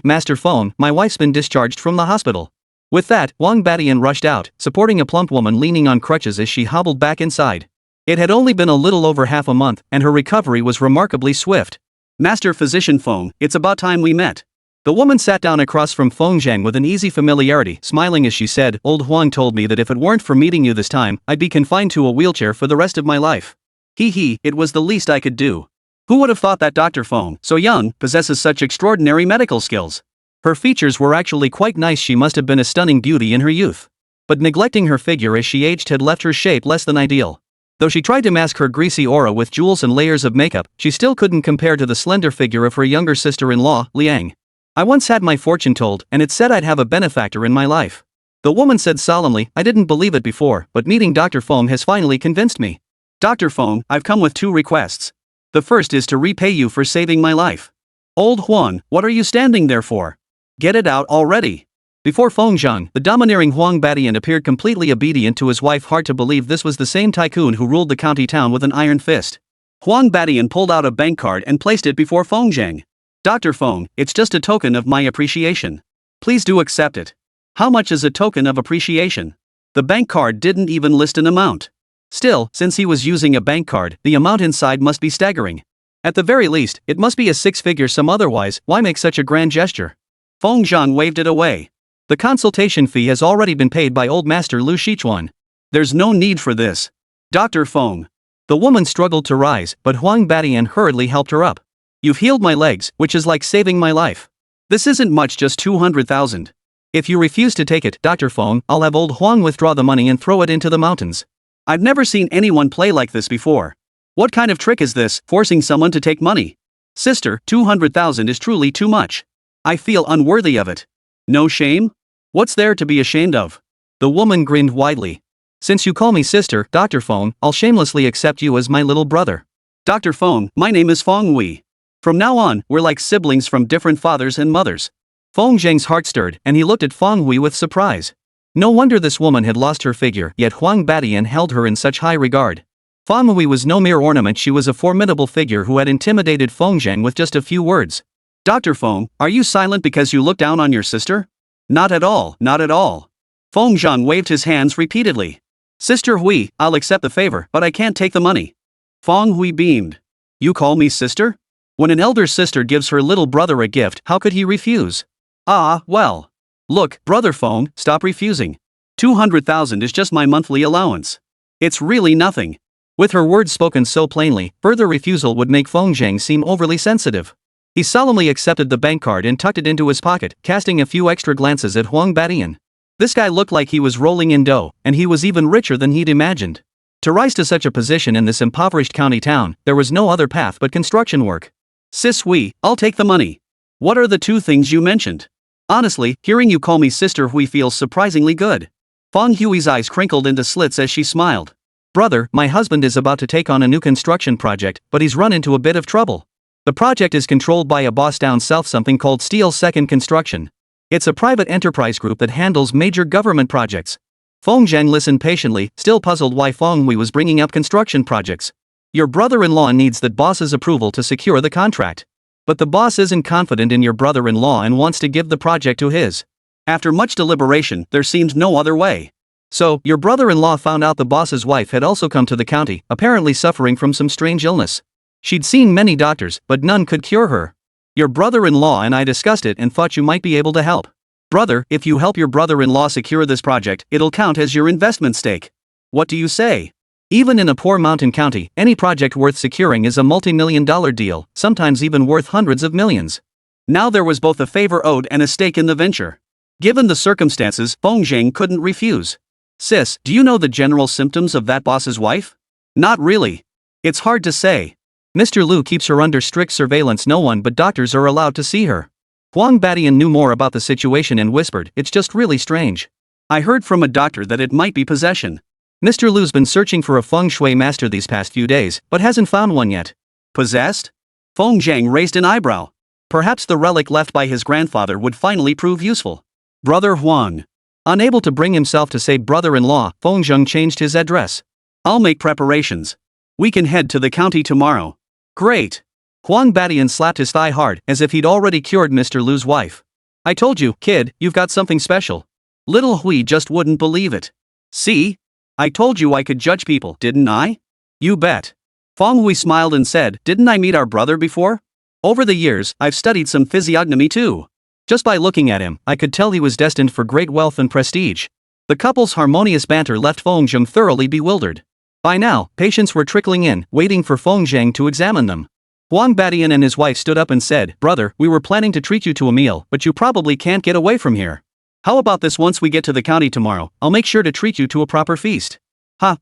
Master Feng, my wife's been discharged from the hospital. With that, Huang Badian rushed out, supporting a plump woman leaning on crutches as she hobbled back inside. It had only been a little over half a month, and her recovery was remarkably swift. Master Physician Feng, it's about time we met. The woman sat down across from Feng Zhang with an easy familiarity, smiling as she said, Old Huang told me that if it weren't for meeting you this time, I'd be confined to a wheelchair for the rest of my life. It was the least I could do. Who would have thought that Dr. Feng, so young, possesses such extraordinary medical skills? Her features were actually quite nice. She must have been a stunning beauty in her youth. But neglecting her figure as she aged had left her shape less than ideal. Though she tried to mask her greasy aura with jewels and layers of makeup, she still couldn't compare to the slender figure of her younger sister-in-law, Liang. I once had my fortune told, and it said I'd have a benefactor in my life. The woman said solemnly, I didn't believe it before, but meeting Dr. Feng has finally convinced me. Dr. Feng, I've come with 2 requests. The first is to repay you for saving my life. Old Huang, what are you standing there for? Get it out already. Before Feng Zhang, the domineering Huang Badian appeared completely obedient to his wife. Hard to believe this was the same tycoon who ruled the county town with an iron fist. Huang Badian pulled out a bank card and placed it before Feng Zhang. Dr. Feng, it's just a token of my appreciation. Please do accept it. How much is a token of appreciation? The bank card didn't even list an amount. Still, since he was using a bank card, the amount inside must be staggering. At the very least, it must be a six-figure sum, otherwise, why make such a grand gesture? Feng Zhang waved it away. The consultation fee has already been paid by old master Lu Shichuan. There's no need for this. Dr. Feng. The woman struggled to rise, but Huang Badian hurriedly helped her up. You've healed my legs, which is like saving my life. This isn't much, just 200,000. If you refuse to take it, Dr. Feng, I'll have old Huang withdraw the money and throw it into the mountains. I've never seen anyone play like this before. What kind of trick is this, forcing someone to take money? Sister, 200,000 is truly too much. I feel unworthy of it. No shame? What's there to be ashamed of? The woman grinned widely. Since you call me sister, Dr. Feng, I'll shamelessly accept you as my little brother. Dr. Feng, my name is Feng Wei. From now on, we're like siblings from different fathers and mothers. Feng Zhang's heart stirred, and he looked at Feng Wei with surprise. No wonder this woman had lost her figure, yet Huang Badian held her in such high regard. Feng Wei was no mere ornament, she was a formidable figure who had intimidated Feng Zhang with just a few words. Dr. Feng, are you silent because you look down on your sister? Not at all, not at all. Feng Zhang waved his hands repeatedly. Sister Hui, I'll accept the favor, but I can't take the money. Feng Hui beamed. You call me sister? When an elder sister gives her little brother a gift, how could he refuse? Ah, well. Look, brother Feng, stop refusing. 200,000 is just my monthly allowance. It's really nothing. With her words spoken so plainly, further refusal would make Feng Zhang seem overly sensitive. He solemnly accepted the bank card and tucked it into his pocket, casting a few extra glances at Huang Badian. This guy looked like he was rolling in dough, and he was even richer than he'd imagined. To rise to such a position in this impoverished county town, there was no other path but construction work. Sis Hui, I'll take the money. What are the two things you mentioned? Honestly, hearing you call me Sister Hui feels surprisingly good. Feng Hui's eyes crinkled into slits as she smiled. Brother, my husband is about to take on a new construction project, but he's run into a bit of trouble. The project is controlled by a boss down south, something called Steel Second Construction. It's a private enterprise group that handles major government projects. Feng Zhang listened patiently, still puzzled why Feng Hui was bringing up construction projects. Your brother-in-law needs that boss's approval to secure the contract. But the boss isn't confident in your brother-in-law and wants to give the project to his. After much deliberation, there seemed no other way. So, your brother-in-law found out the boss's wife had also come to the county, apparently suffering from some strange illness. She'd seen many doctors, but none could cure her. Your brother-in-law and I discussed it and thought you might be able to help. Brother, if you help your brother-in-law secure this project, it'll count as your investment stake. What do you say? Even in a poor mountain county, any project worth securing is a multi-million-dollar deal, sometimes even worth hundreds of millions. Now there was both a favor owed and a stake in the venture. Given the circumstances, Feng Zhang couldn't refuse. Sis, do you know the general symptoms of that boss's wife? Not really. It's hard to say. Mr. Lu keeps her under strict surveillance, no one but doctors are allowed to see her. Huang Badian knew more about the situation and whispered, it's just really strange. I heard from a doctor that it might be possession. Mr. Lu's been searching for a feng shui master these past few days, but hasn't found one yet. Possessed? Feng Zhang raised an eyebrow. Perhaps the relic left by his grandfather would finally prove useful. Brother Huang. Unable to bring himself to say brother-in-law, Feng Zhang changed his address. I'll make preparations. We can head to the county tomorrow. Great. Huang Badian slapped his thigh hard, as if he'd already cured Mr. Lu's wife. I told you, kid, you've got something special. Little Hui just wouldn't believe it. See? I told you I could judge people, didn't I? You bet. Feng Hui smiled and said, didn't I meet our brother before? Over the years, I've studied some physiognomy too. Just by looking at him, I could tell he was destined for great wealth and prestige. The couple's harmonious banter left Feng Zhang thoroughly bewildered. By now, patients were trickling in, waiting for Feng Zhang to examine them. Huang Badian and his wife stood up and said, Brother, we were planning to treat you to a meal, but you probably can't get away from here. How about this, once we get to the county tomorrow, I'll make sure to treat you to a proper feast.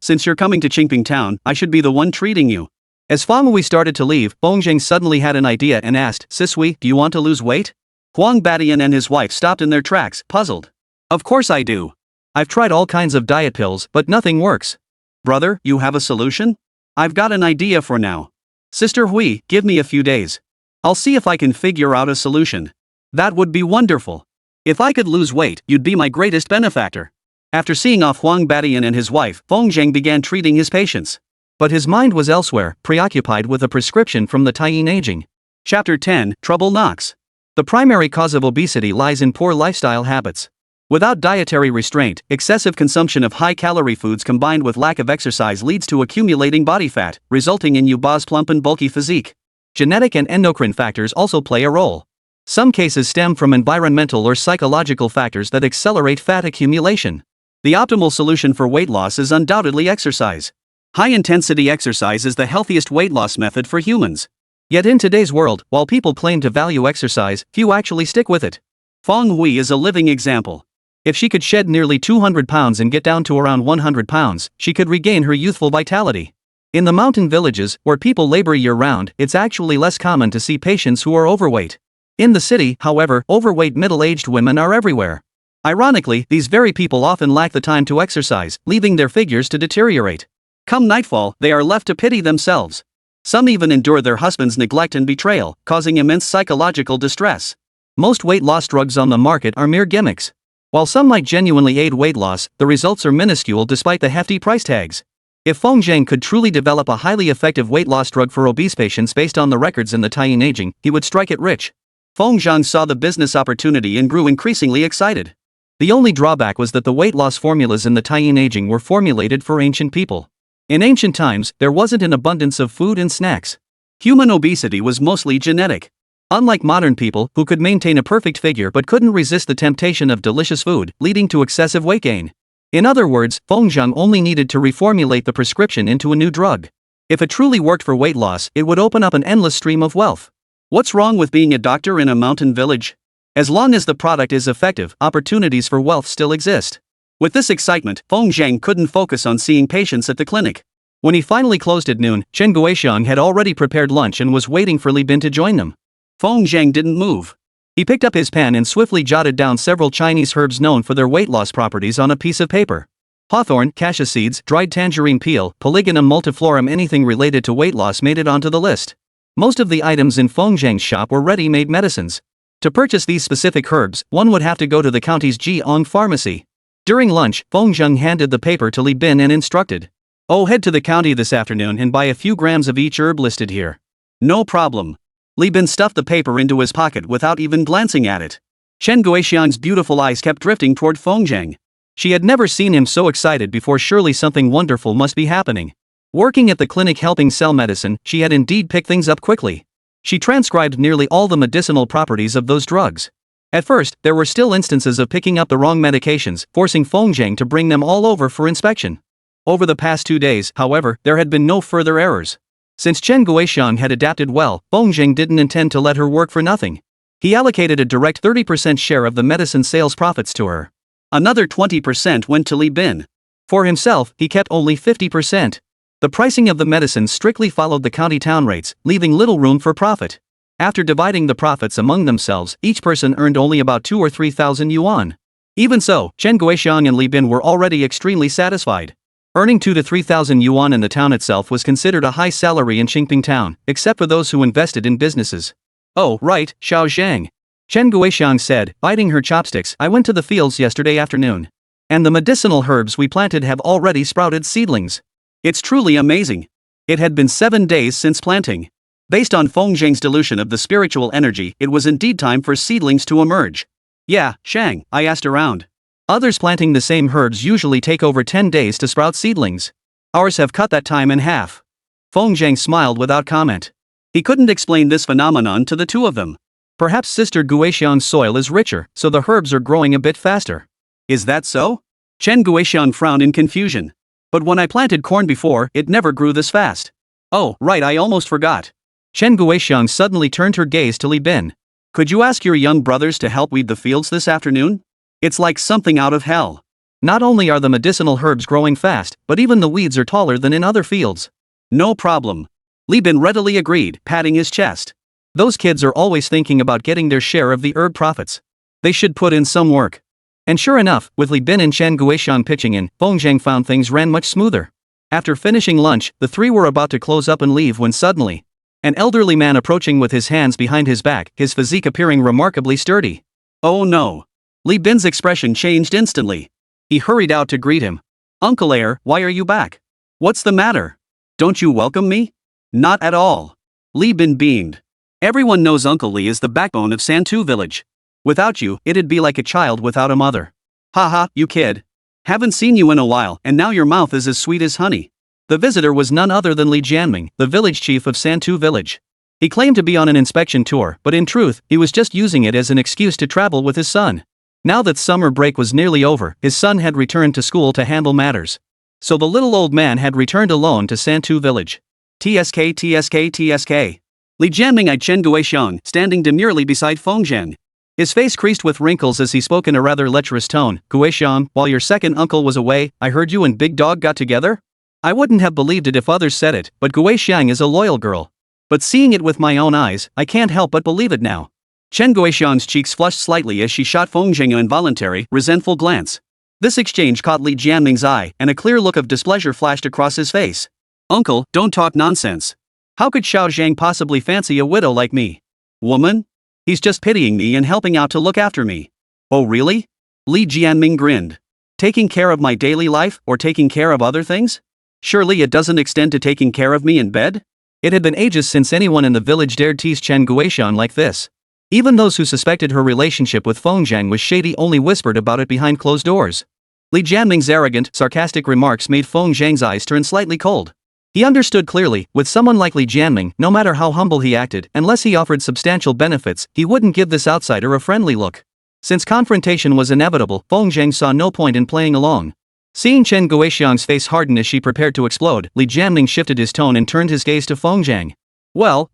Since you're coming to Qingping Town, I should be the one treating you. As Feng Hui started to leave, Feng Zhang suddenly had an idea and asked, Sis Hui, do you want to lose weight? Huang Badian and his wife stopped in their tracks, puzzled. Of course I do. I've tried all kinds of diet pills, but nothing works. Brother, you have a solution? I've got an idea for now. Sister Hui, give me a few days. I'll see if I can figure out a solution. That would be wonderful. If I could lose weight, you'd be my greatest benefactor. After seeing off Huang Batian and his wife, Feng Zheng began treating his patients. But his mind was elsewhere, preoccupied with a prescription from the Taiyin aging. Chapter 10, Trouble Knocks. The primary cause of obesity lies in poor lifestyle habits. Without dietary restraint, excessive consumption of high-calorie foods combined with lack of exercise leads to accumulating body fat, resulting in Yuba's plump and bulky physique. Genetic and endocrine factors also play a role. Some cases stem from environmental or psychological factors that accelerate fat accumulation. The optimal solution for weight loss is undoubtedly exercise. High-intensity exercise is the healthiest weight loss method for humans. Yet in today's world, while people claim to value exercise, few actually stick with it. Feng Hui is a living example. If she could shed nearly 200 pounds and get down to around 100 pounds, she could regain her youthful vitality. In the mountain villages, where people labor year-round, it's actually less common to see patients who are overweight. In the city, however, overweight middle-aged women are everywhere. Ironically, these very people often lack the time to exercise, leaving their figures to deteriorate. Come nightfall, they are left to pity themselves. Some even endure their husband's neglect and betrayal, causing immense psychological distress. Most weight loss drugs on the market are mere gimmicks. While some might genuinely aid weight loss, the results are minuscule despite the hefty price tags. If Feng Zheng could truly develop a highly effective weight loss drug for obese patients based on the records in the Taiyin aging, he would strike it rich. Feng Zheng saw the business opportunity and grew increasingly excited. The only drawback was that the weight loss formulas in the Taiyin aging were formulated for ancient people. In ancient times, there wasn't an abundance of food and snacks. Human obesity was mostly genetic. Unlike modern people, who could maintain a perfect figure but couldn't resist the temptation of delicious food, leading to excessive weight gain. In other words, Feng Zheng only needed to reformulate the prescription into a new drug. If it truly worked for weight loss, it would open up an endless stream of wealth. What's wrong with being a doctor in a mountain village? As long as the product is effective, opportunities for wealth still exist. With this excitement, Feng Zheng couldn't focus on seeing patients at the clinic. When he finally closed at noon, Chen Guoxiang had already prepared lunch and was waiting for Li Bin to join them. Feng Zheng didn't move. He picked up his pen and swiftly jotted down several Chinese herbs known for their weight loss properties on a piece of paper. Hawthorn, cassia seeds, dried tangerine peel, Polygonum multiflorum, anything related to weight loss made it onto the list. Most of the items in Feng Zheng's shop were ready-made medicines. To purchase these specific herbs, one would have to go to the county's Jiang pharmacy. During lunch, Feng Zheng handed the paper to Li Bin and instructed, "Oh, head to the county this afternoon and buy a few grams of each herb listed here." "No problem." Li Bin stuffed the paper into his pocket without even glancing at it. Chen Guoxiang's beautiful eyes kept drifting toward Feng Zheng. She had never seen him so excited before. Surely something wonderful must be happening. Working at the clinic helping sell medicine, she had indeed picked things up quickly. She transcribed nearly all the medicinal properties of those drugs. At first, there were still instances of picking up the wrong medications, forcing Feng Zheng to bring them all over for inspection. Over the past 2 days, however, there had been no further errors. Since Chen Guoxiang had adapted well, Feng Zheng didn't intend to let her work for nothing. He allocated a direct 30% share of the medicine sales profits to her. Another 20% went to Li Bin. For himself, he kept only 50%. The pricing of the medicine strictly followed the county town rates, leaving little room for profit. After dividing the profits among themselves, each person earned only about 2 or 3,000 yuan. Even so, Chen Guoxiang and Li Bin were already extremely satisfied. Earning 2 to 3,000 yuan in the town itself was considered a high salary in Qingping town, except for those who invested in businesses. "Oh, right, Xiao Zhang," Chen Guoxiang said, biting her chopsticks. "I went to the fields yesterday afternoon. And the medicinal herbs we planted have already sprouted seedlings. It's truly amazing." It had been 7 days since planting. Based on Feng Zheng's delusion of the spiritual energy, it was indeed time for seedlings to emerge. "Yeah, Shang," I asked around. "Others planting the same herbs usually take over 10 days to sprout seedlings. Ours have cut that time in half." Feng Zheng smiled without comment. He couldn't explain this phenomenon to the two of them. Perhaps Sister Guoxiang's soil is richer, so the herbs are growing a bit faster. "Is that so?" Chen Guoxiang frowned in confusion. "But when I planted corn before, it never grew this fast." "Oh, right, I almost forgot." Chen Guoxiang suddenly turned her gaze to Li Bin. "Could you ask your young brothers to help weed the fields this afternoon? It's like something out of hell. Not only are the medicinal herbs growing fast, but even the weeds are taller than in other fields." "No problem." Li Bin readily agreed, patting his chest. Those kids are always thinking about getting their share of the herb profits. They should put in some work. And sure enough, with Li Bin and Chen Guoxiang pitching in, Feng Zheng found things ran much smoother. After finishing lunch, the three were about to close up and leave when suddenly, An elderly man approaching with his hands behind his back, his physique appearing remarkably sturdy. Oh no. Li Bin's expression changed instantly. He hurried out to greet him. Uncle Heir, why are you back? What's the matter? Don't you welcome me? Not at all. Li Bin beamed. Everyone knows Uncle Li is the backbone of Santu village. Without you, it'd be like a child without a mother. Haha, you kid. Haven't seen you in a while, and now your mouth is as sweet as honey. The visitor was none other than Li Jianming, the village chief of Santu village. He claimed to be on an inspection tour, but in truth, he was just using it as an excuse to travel with his son. Now that summer break was nearly over, his son had returned to school to handle matters. So the little old man had returned alone to Santu village. TSK TSK TSK. Li Jianming eyed Chen Guixiang, standing demurely beside Feng Zheng. His face creased with wrinkles as he spoke in a rather lecherous tone. Guixiang, while your second uncle was away, I heard you and Big Dog got together? I wouldn't have believed it if others said it, but Guixiang is a loyal girl. But seeing it with my own eyes, I can't help but believe it now. Chen Guixiang's cheeks flushed slightly as she shot Feng Zheng an involuntary, resentful glance. This exchange caught Li Jianming's eye, and a clear look of displeasure flashed across his face. Uncle, don't talk nonsense. How could Xiao Zhang possibly fancy a widow like me? Woman? He's just pitying me and helping out to look after me. Oh really? Li Jianming grinned. Taking care of my daily life, or taking care of other things? Surely it doesn't extend to taking care of me in bed? It had been ages since anyone in the village dared tease Chen Guixiang like this. Even those who suspected her relationship with Feng Zhang was shady only whispered about it behind closed doors. Li Jianming's arrogant, sarcastic remarks made Feng Zhang's eyes turn slightly cold. He understood clearly, with someone like Li Jianming, no matter how humble he acted, unless he offered substantial benefits, he wouldn't give this outsider a friendly look. Since confrontation was inevitable, Feng Zhang saw no point in playing along. Seeing Chen Guixiang's face harden as she prepared to explode, Li Jianming shifted his tone and turned his gaze to Feng Zhang. Well.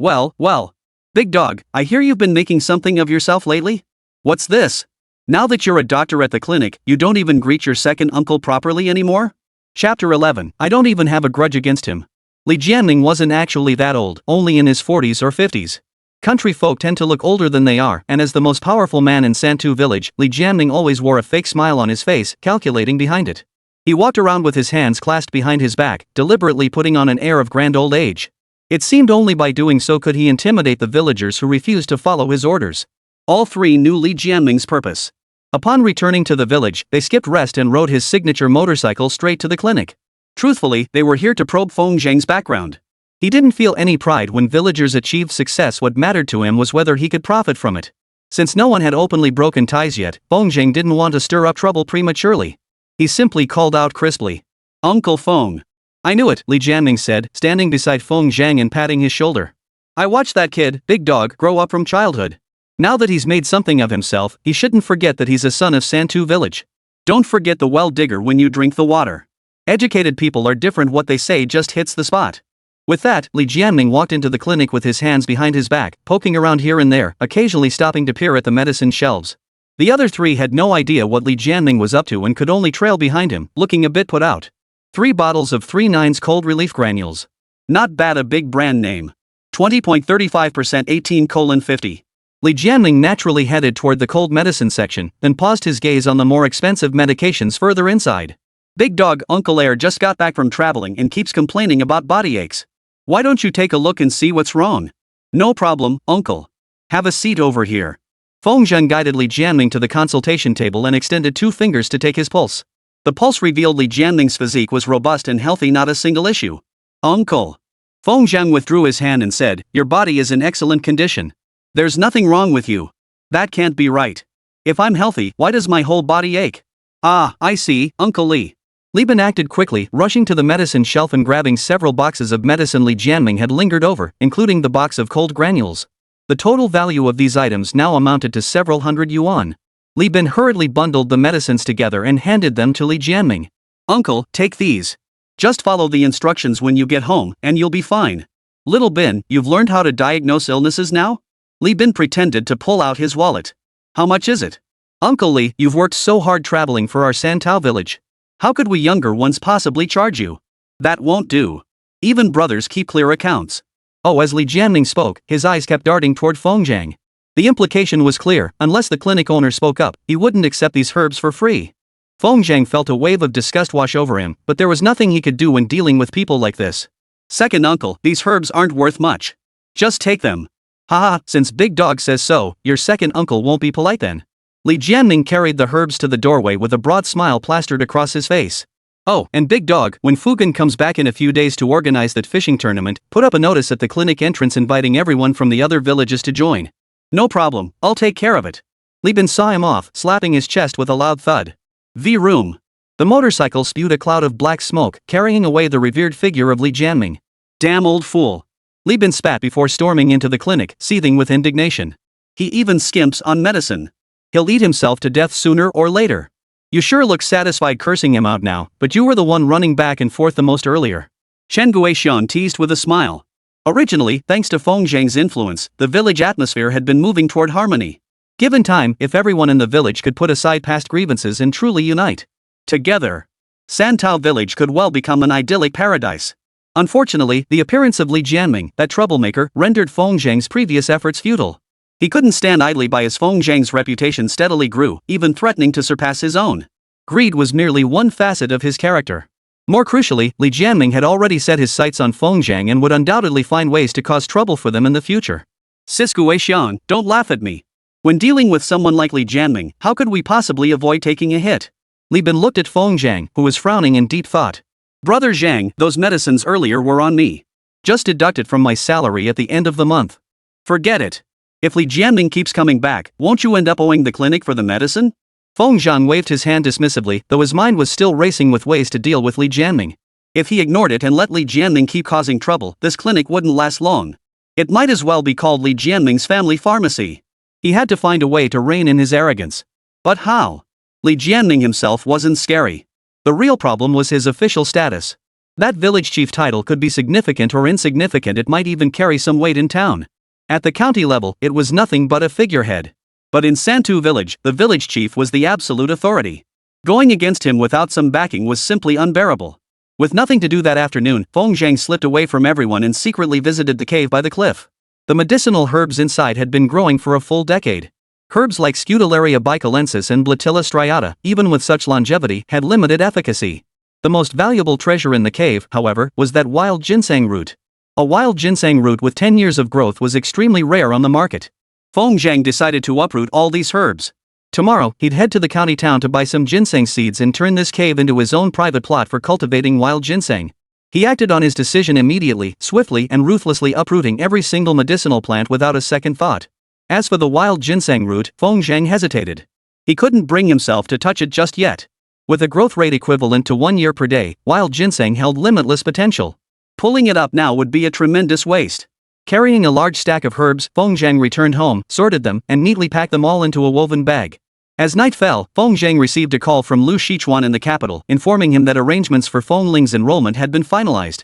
Big Dog, I hear you've been making something of yourself lately? What's this? Now that you're a doctor at the clinic, you don't even greet your second uncle properly anymore? Chapter 11, I don't even have a grudge against him. Li Jianming wasn't actually that old, only in his 40s or 50s. Country folk tend to look older than they are, and as the most powerful man in Santu village, Li Jianming always wore a fake smile on his face, calculating behind it. He walked around with his hands clasped behind his back, deliberately putting on an air of grand old age. It seemed only by doing so could he intimidate the villagers who refused to follow his orders. All three knew Li Jianming's purpose. Upon returning to the village, they skipped rest and rode his signature motorcycle straight to the clinic. Truthfully, they were here to probe Feng Zhang's background. He didn't feel any pride when villagers achieved success. What mattered to him was whether he could profit from it. Since no one had openly broken ties yet, Feng Zhang didn't want to stir up trouble prematurely. He simply called out crisply. Uncle Feng. I knew it, Li Jianming said, standing beside Feng Zhang and patting his shoulder. I watched that kid, Big Dog, grow up from childhood. Now that he's made something of himself, he shouldn't forget that he's a son of Santu village. Don't forget the well digger when you drink the water. Educated people are different, what they say just hits the spot. With that, Li Jianming walked into the clinic with his hands behind his back, poking around here and there, occasionally stopping to peer at the medicine shelves. The other three had no idea what Li Jianming was up to and could only trail behind him, looking a bit put out. 3 bottles of 3/9 cold relief granules. Not bad, a big brand name. 20.35% 18:50. Li Jianming naturally headed toward the cold medicine section, then paused his gaze on the more expensive medications further inside. Big Dog, Uncle Air just got back from traveling and keeps complaining about body aches. Why don't you take a look and see what's wrong? No problem, Uncle. Have a seat over here. Feng Zheng guided Li Jianming to the consultation table and extended 2 fingers to take his pulse. The pulse revealed Li Jianming's physique was robust and healthy, not a single issue. Uncle. Feng Zheng withdrew his hand and said, your body is in excellent condition. There's nothing wrong with you. That can't be right. If I'm healthy, why does my whole body ache? Ah, I see, Uncle Li. Li Bin acted quickly, rushing to the medicine shelf and grabbing several boxes of medicine Li Jianming had lingered over, including the box of cold granules. The total value of these items now amounted to several hundred yuan. Li Bin hurriedly bundled the medicines together and handed them to Li Jianming. Uncle, take these. Just follow the instructions when you get home, and you'll be fine. Little Bin, you've learned how to diagnose illnesses now? Li Bin pretended to pull out his wallet. How much is it? Uncle Li, you've worked so hard traveling for our Santao village. How could we younger ones possibly charge you? That won't do. Even brothers keep clear accounts. Oh, as Li Jianming spoke, his eyes kept darting toward Feng Zhang. The implication was clear, unless the clinic owner spoke up, he wouldn't accept these herbs for free. Feng Zhang felt a wave of disgust wash over him, but there was nothing he could do when dealing with people like this. Second uncle, these herbs aren't worth much. Just take them. Haha, since Big Dog says so, your second uncle won't be polite then. Li Jianming carried the herbs to the doorway with a broad smile plastered across his face. Oh, and Big Dog, when Fugan comes back in a few days to organize that fishing tournament, put up a notice at the clinic entrance inviting everyone from the other villages to join. No problem, I'll take care of it. Li Bin saw him off, slapping his chest with a loud thud. V-room. The motorcycle spewed a cloud of black smoke, carrying away the revered figure of Li Jianming. Damn old fool. Li Bin spat before storming into the clinic, seething with indignation. He even skimps on medicine. He'll eat himself to death sooner or later. You sure look satisfied cursing him out now, but you were the one running back and forth the most earlier. Chen Guixian teased with a smile. Originally, thanks to Feng Zhang's influence, the village atmosphere had been moving toward harmony. Given time, if everyone in the village could put aside past grievances and truly unite together, Santao village could well become an idyllic paradise. Unfortunately, the appearance of Li Jianming, that troublemaker, rendered Feng Zhang's previous efforts futile. He couldn't stand idly by as Feng Zhang's reputation steadily grew, even threatening to surpass his own. Greed was merely one facet of his character. More crucially, Li Jianming had already set his sights on Feng Zhang and would undoubtedly find ways to cause trouble for them in the future. Sis Guixian, don't laugh at me. When dealing with someone like Li Jianming, how could we possibly avoid taking a hit? Li Bin looked at Feng Zhang, who was frowning in deep thought. Brother Zhang, those medicines earlier were on me. Just deducted from my salary at the end of the month. Forget it. If Li Jianming keeps coming back, won't you end up owing the clinic for the medicine? Feng Zhang waved his hand dismissively, though his mind was still racing with ways to deal with Li Jianming. If he ignored it and let Li Jianming keep causing trouble, this clinic wouldn't last long. It might as well be called Li Jianming's family pharmacy. He had to find a way to rein in his arrogance. But how? Li Jianming himself wasn't scary. The real problem was his official status. That village chief title could be significant or insignificant, it might even carry some weight in town. At the county level, it was nothing but a figurehead. But in Santu village, the village chief was the absolute authority. Going against him without some backing was simply unbearable. With nothing to do that afternoon, Feng Zhang slipped away from everyone and secretly visited the cave by the cliff. The medicinal herbs inside had been growing for a full decade. Herbs like Scutellaria bicalensis and Blatilla striata, even with such longevity, had limited efficacy. The most valuable treasure in the cave, however, was that wild ginseng root. A wild ginseng root with 10 years of growth was extremely rare on the market. Feng Zhang decided to uproot all these herbs. Tomorrow, he'd head to the county town to buy some ginseng seeds and turn this cave into his own private plot for cultivating wild ginseng. He acted on his decision immediately, swiftly and ruthlessly uprooting every single medicinal plant without a second thought. As for the wild ginseng root, Feng Zhang hesitated. He couldn't bring himself to touch it just yet. With a growth rate equivalent to 1 year per day, wild ginseng held limitless potential. Pulling it up now would be a tremendous waste. Carrying a large stack of herbs, Feng Zhang returned home, sorted them, and neatly packed them all into a woven bag. As night fell, Feng Zhang received a call from Lu Shichuan in the capital, informing him that arrangements for Feng Ling's enrollment had been finalized.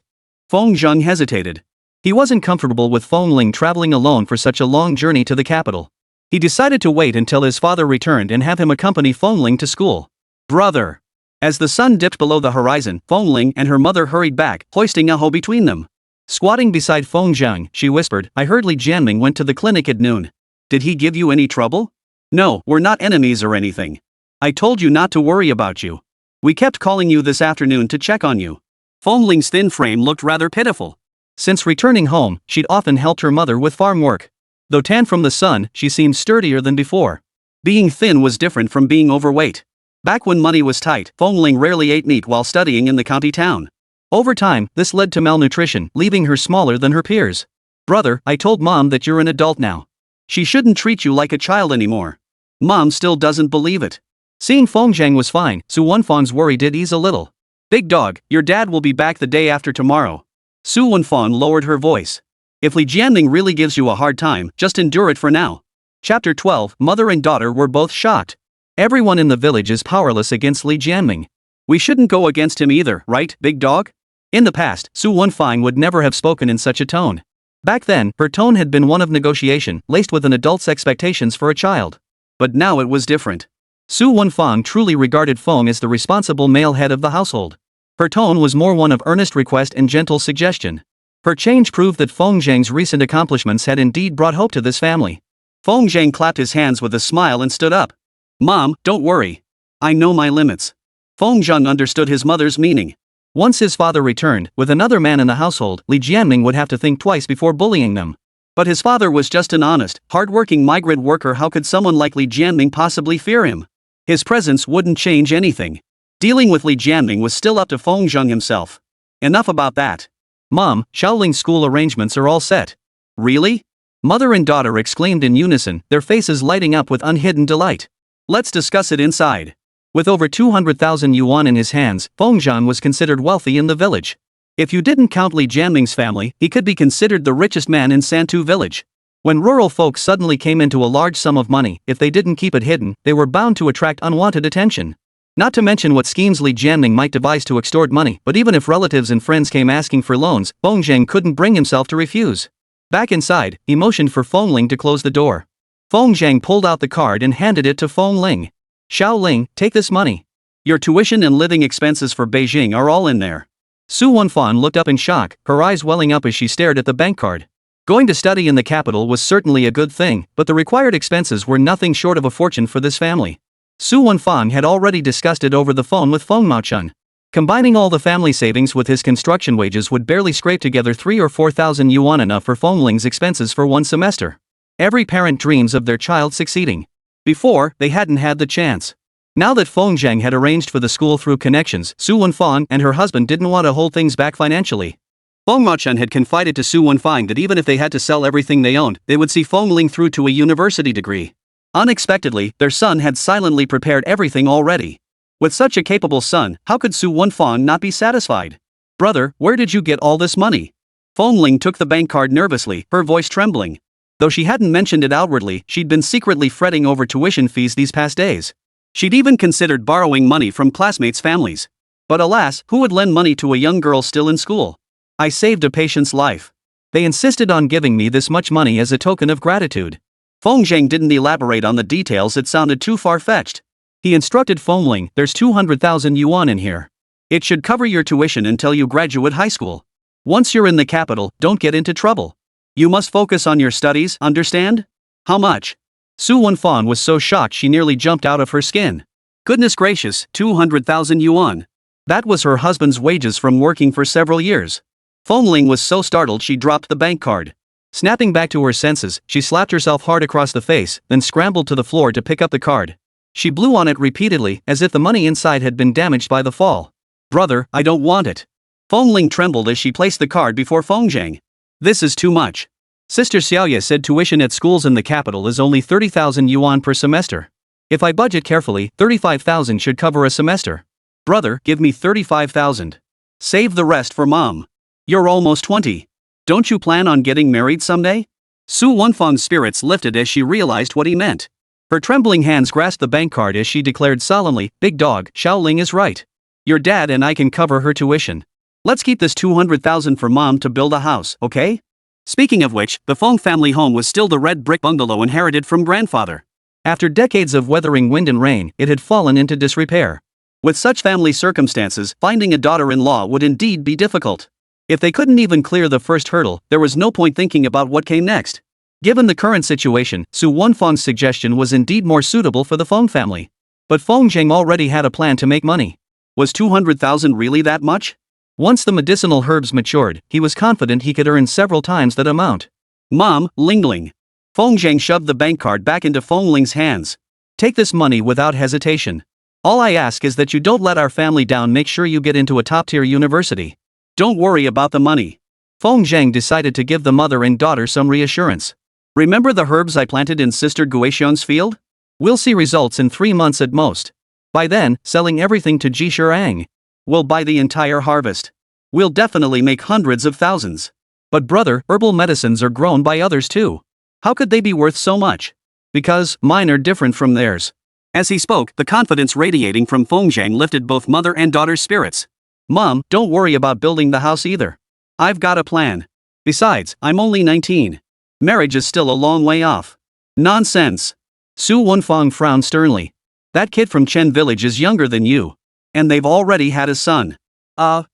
Feng Zhang hesitated. He wasn't comfortable with Feng Ling traveling alone for such a long journey to the capital. He decided to wait until his father returned and have him accompany Feng Ling to school. Brother! As the sun dipped below the horizon, Feng Ling and her mother hurried back, hoisting a hoe between them. Squatting beside Feng Zhang, she whispered, I heard Li Jianming went to the clinic at noon. Did he give you any trouble? No, we're not enemies or anything. I told you not to worry about you. We kept calling you this afternoon to check on you. Feng Ling's thin frame looked rather pitiful. Since returning home, she'd often helped her mother with farm work. Though tanned from the sun, she seemed sturdier than before. Being thin was different from being overweight. Back when money was tight, Feng Ling rarely ate meat while studying in the county town. Over time, this led to malnutrition, leaving her smaller than her peers. Brother, I told Mom that you're an adult now. She shouldn't treat you like a child anymore. Mom still doesn't believe it. Seeing Feng Zhang was fine, Su Wenfan's worry did ease a little. Big dog, your dad will be back the day after tomorrow. Su Wenfan lowered her voice. If Li Jianming really gives you a hard time, just endure it for now. Chapter 12, Mother and daughter were both shocked. Everyone in the village is powerless against Li Jianming. We shouldn't go against him either, right, big dog? In the past, Su Wenfang would never have spoken in such a tone. Back then, her tone had been one of negotiation, laced with an adult's expectations for a child. But now it was different. Su Wenfang truly regarded Feng as the responsible male head of the household. Her tone was more one of earnest request and gentle suggestion. Her change proved that Feng Zhang's recent accomplishments had indeed brought hope to this family. Feng Zhang clapped his hands with a smile and stood up. Mom, don't worry. I know my limits. Feng Zhang understood his mother's meaning. Once his father returned, with another man in the household, Li Jianming would have to think twice before bullying them. But his father was just an honest, hard-working migrant worker. How could someone like Li Jianming possibly fear him? His presence wouldn't change anything. Dealing with Li Jianming was still up to Feng Zheng himself. Enough about that. Mom, Shaoling's school arrangements are all set. Really? Mother and daughter exclaimed in unison, their faces lighting up with unhidden delight. Let's discuss it inside. With over 200,000 yuan in his hands, Feng Zheng was considered wealthy in the village. If you didn't count Li Jianming's family, he could be considered the richest man in Santu village. When rural folk suddenly came into a large sum of money, if they didn't keep it hidden, they were bound to attract unwanted attention. Not to mention what schemes Li Jianming might devise to extort money, but even if relatives and friends came asking for loans, Feng Zheng couldn't bring himself to refuse. Back inside, he motioned for Feng Ling to close the door. Feng Zheng pulled out the card and handed it to Feng Ling. Xiaoling, take this money. Your tuition and living expenses for Beijing are all in there. Su Wenfan looked up in shock, her eyes welling up as she stared at the bank card. Going to study in the capital was certainly a good thing, but the required expenses were nothing short of a fortune for this family. Su Wenfan had already discussed it over the phone with Feng Maochun. Combining all the family savings with his construction wages would barely scrape together 3 or 4,000 yuan, enough for Feng Ling's expenses for one semester. Every parent dreams of their child succeeding. Before, they hadn't had the chance. Now that Feng Zheng had arranged for the school through connections, Su Wenfan and her husband didn't want to hold things back financially. Feng Maochun had confided to Su Wenfan that even if they had to sell everything they owned, they would see Feng Ling through to a university degree. Unexpectedly, their son had silently prepared everything already. With such a capable son, how could Su Wenfan not be satisfied? Brother, where did you get all this money? Feng Ling took the bank card nervously, her voice trembling. Though she hadn't mentioned it outwardly, she'd been secretly fretting over tuition fees these past days. She'd even considered borrowing money from classmates' families. But alas, who would lend money to a young girl still in school? I saved a patient's life. They insisted on giving me this much money as a token of gratitude. Feng Zheng didn't elaborate on the details, it sounded too far-fetched. He instructed Feng Ling, there's 200,000 yuan in here. It should cover your tuition until you graduate high school. Once you're in the capital, don't get into trouble. You must focus on your studies, understand? How much? Su Wenfan was so shocked she nearly jumped out of her skin. Goodness gracious, 200,000 yuan. That was her husband's wages from working for several years. Feng Ling was so startled she dropped the bank card. Snapping back to her senses, she slapped herself hard across the face, then scrambled to the floor to pick up the card. She blew on it repeatedly, as if the money inside had been damaged by the fall. Brother, I don't want it. Feng Ling trembled as she placed the card before Feng Zheng. This is too much. Sister Xiaoya said tuition at schools in the capital is only 30,000 yuan per semester. If I budget carefully, 35,000 should cover a semester. Brother, give me 35,000. Save the rest for mom. You're almost 20. Don't you plan on getting married someday? Su Wenfang's spirits lifted as she realized what he meant. Her trembling hands grasped the bank card as she declared solemnly, Big dog, Xiaoling is right. Your dad and I can cover her tuition. Let's keep this 200,000 for mom to build a house, okay? Speaking of which, the Feng family home was still the red brick bungalow inherited from grandfather. After decades of weathering wind and rain, it had fallen into disrepair. With such family circumstances, finding a daughter-in-law would indeed be difficult. If they couldn't even clear the first hurdle, there was no point thinking about what came next. Given the current situation, Su Wenfang's suggestion was indeed more suitable for the Feng family. But Feng Zheng already had a plan to make money. Was 200,000 really that much? Once the medicinal herbs matured, he was confident he could earn several times that amount. Mom, Lingling. Feng Zheng shoved the bank card back into Feng Ling's hands. Take this money without hesitation. All I ask is that you don't let our family down. Make sure you get into a top-tier university. Don't worry about the money. Feng Zheng decided to give the mother and daughter some reassurance. Remember the herbs I planted in Sister Guixian's field? We'll see results in 3 months at most. By then, selling everything to Ji Shirang. We'll buy the entire harvest. We'll definitely make hundreds of thousands. But brother, herbal medicines are grown by others too. How could they be worth so much? Because mine are different from theirs. As he spoke, the confidence radiating from Feng Zheng lifted both mother and daughter's spirits. Mom, don't worry about building the house either. I've got a plan. Besides, I'm only 19. Marriage is still a long way off. Nonsense. Su Wenfang frowned sternly. That kid from Chen village is younger than you. And they've already had a son. Feng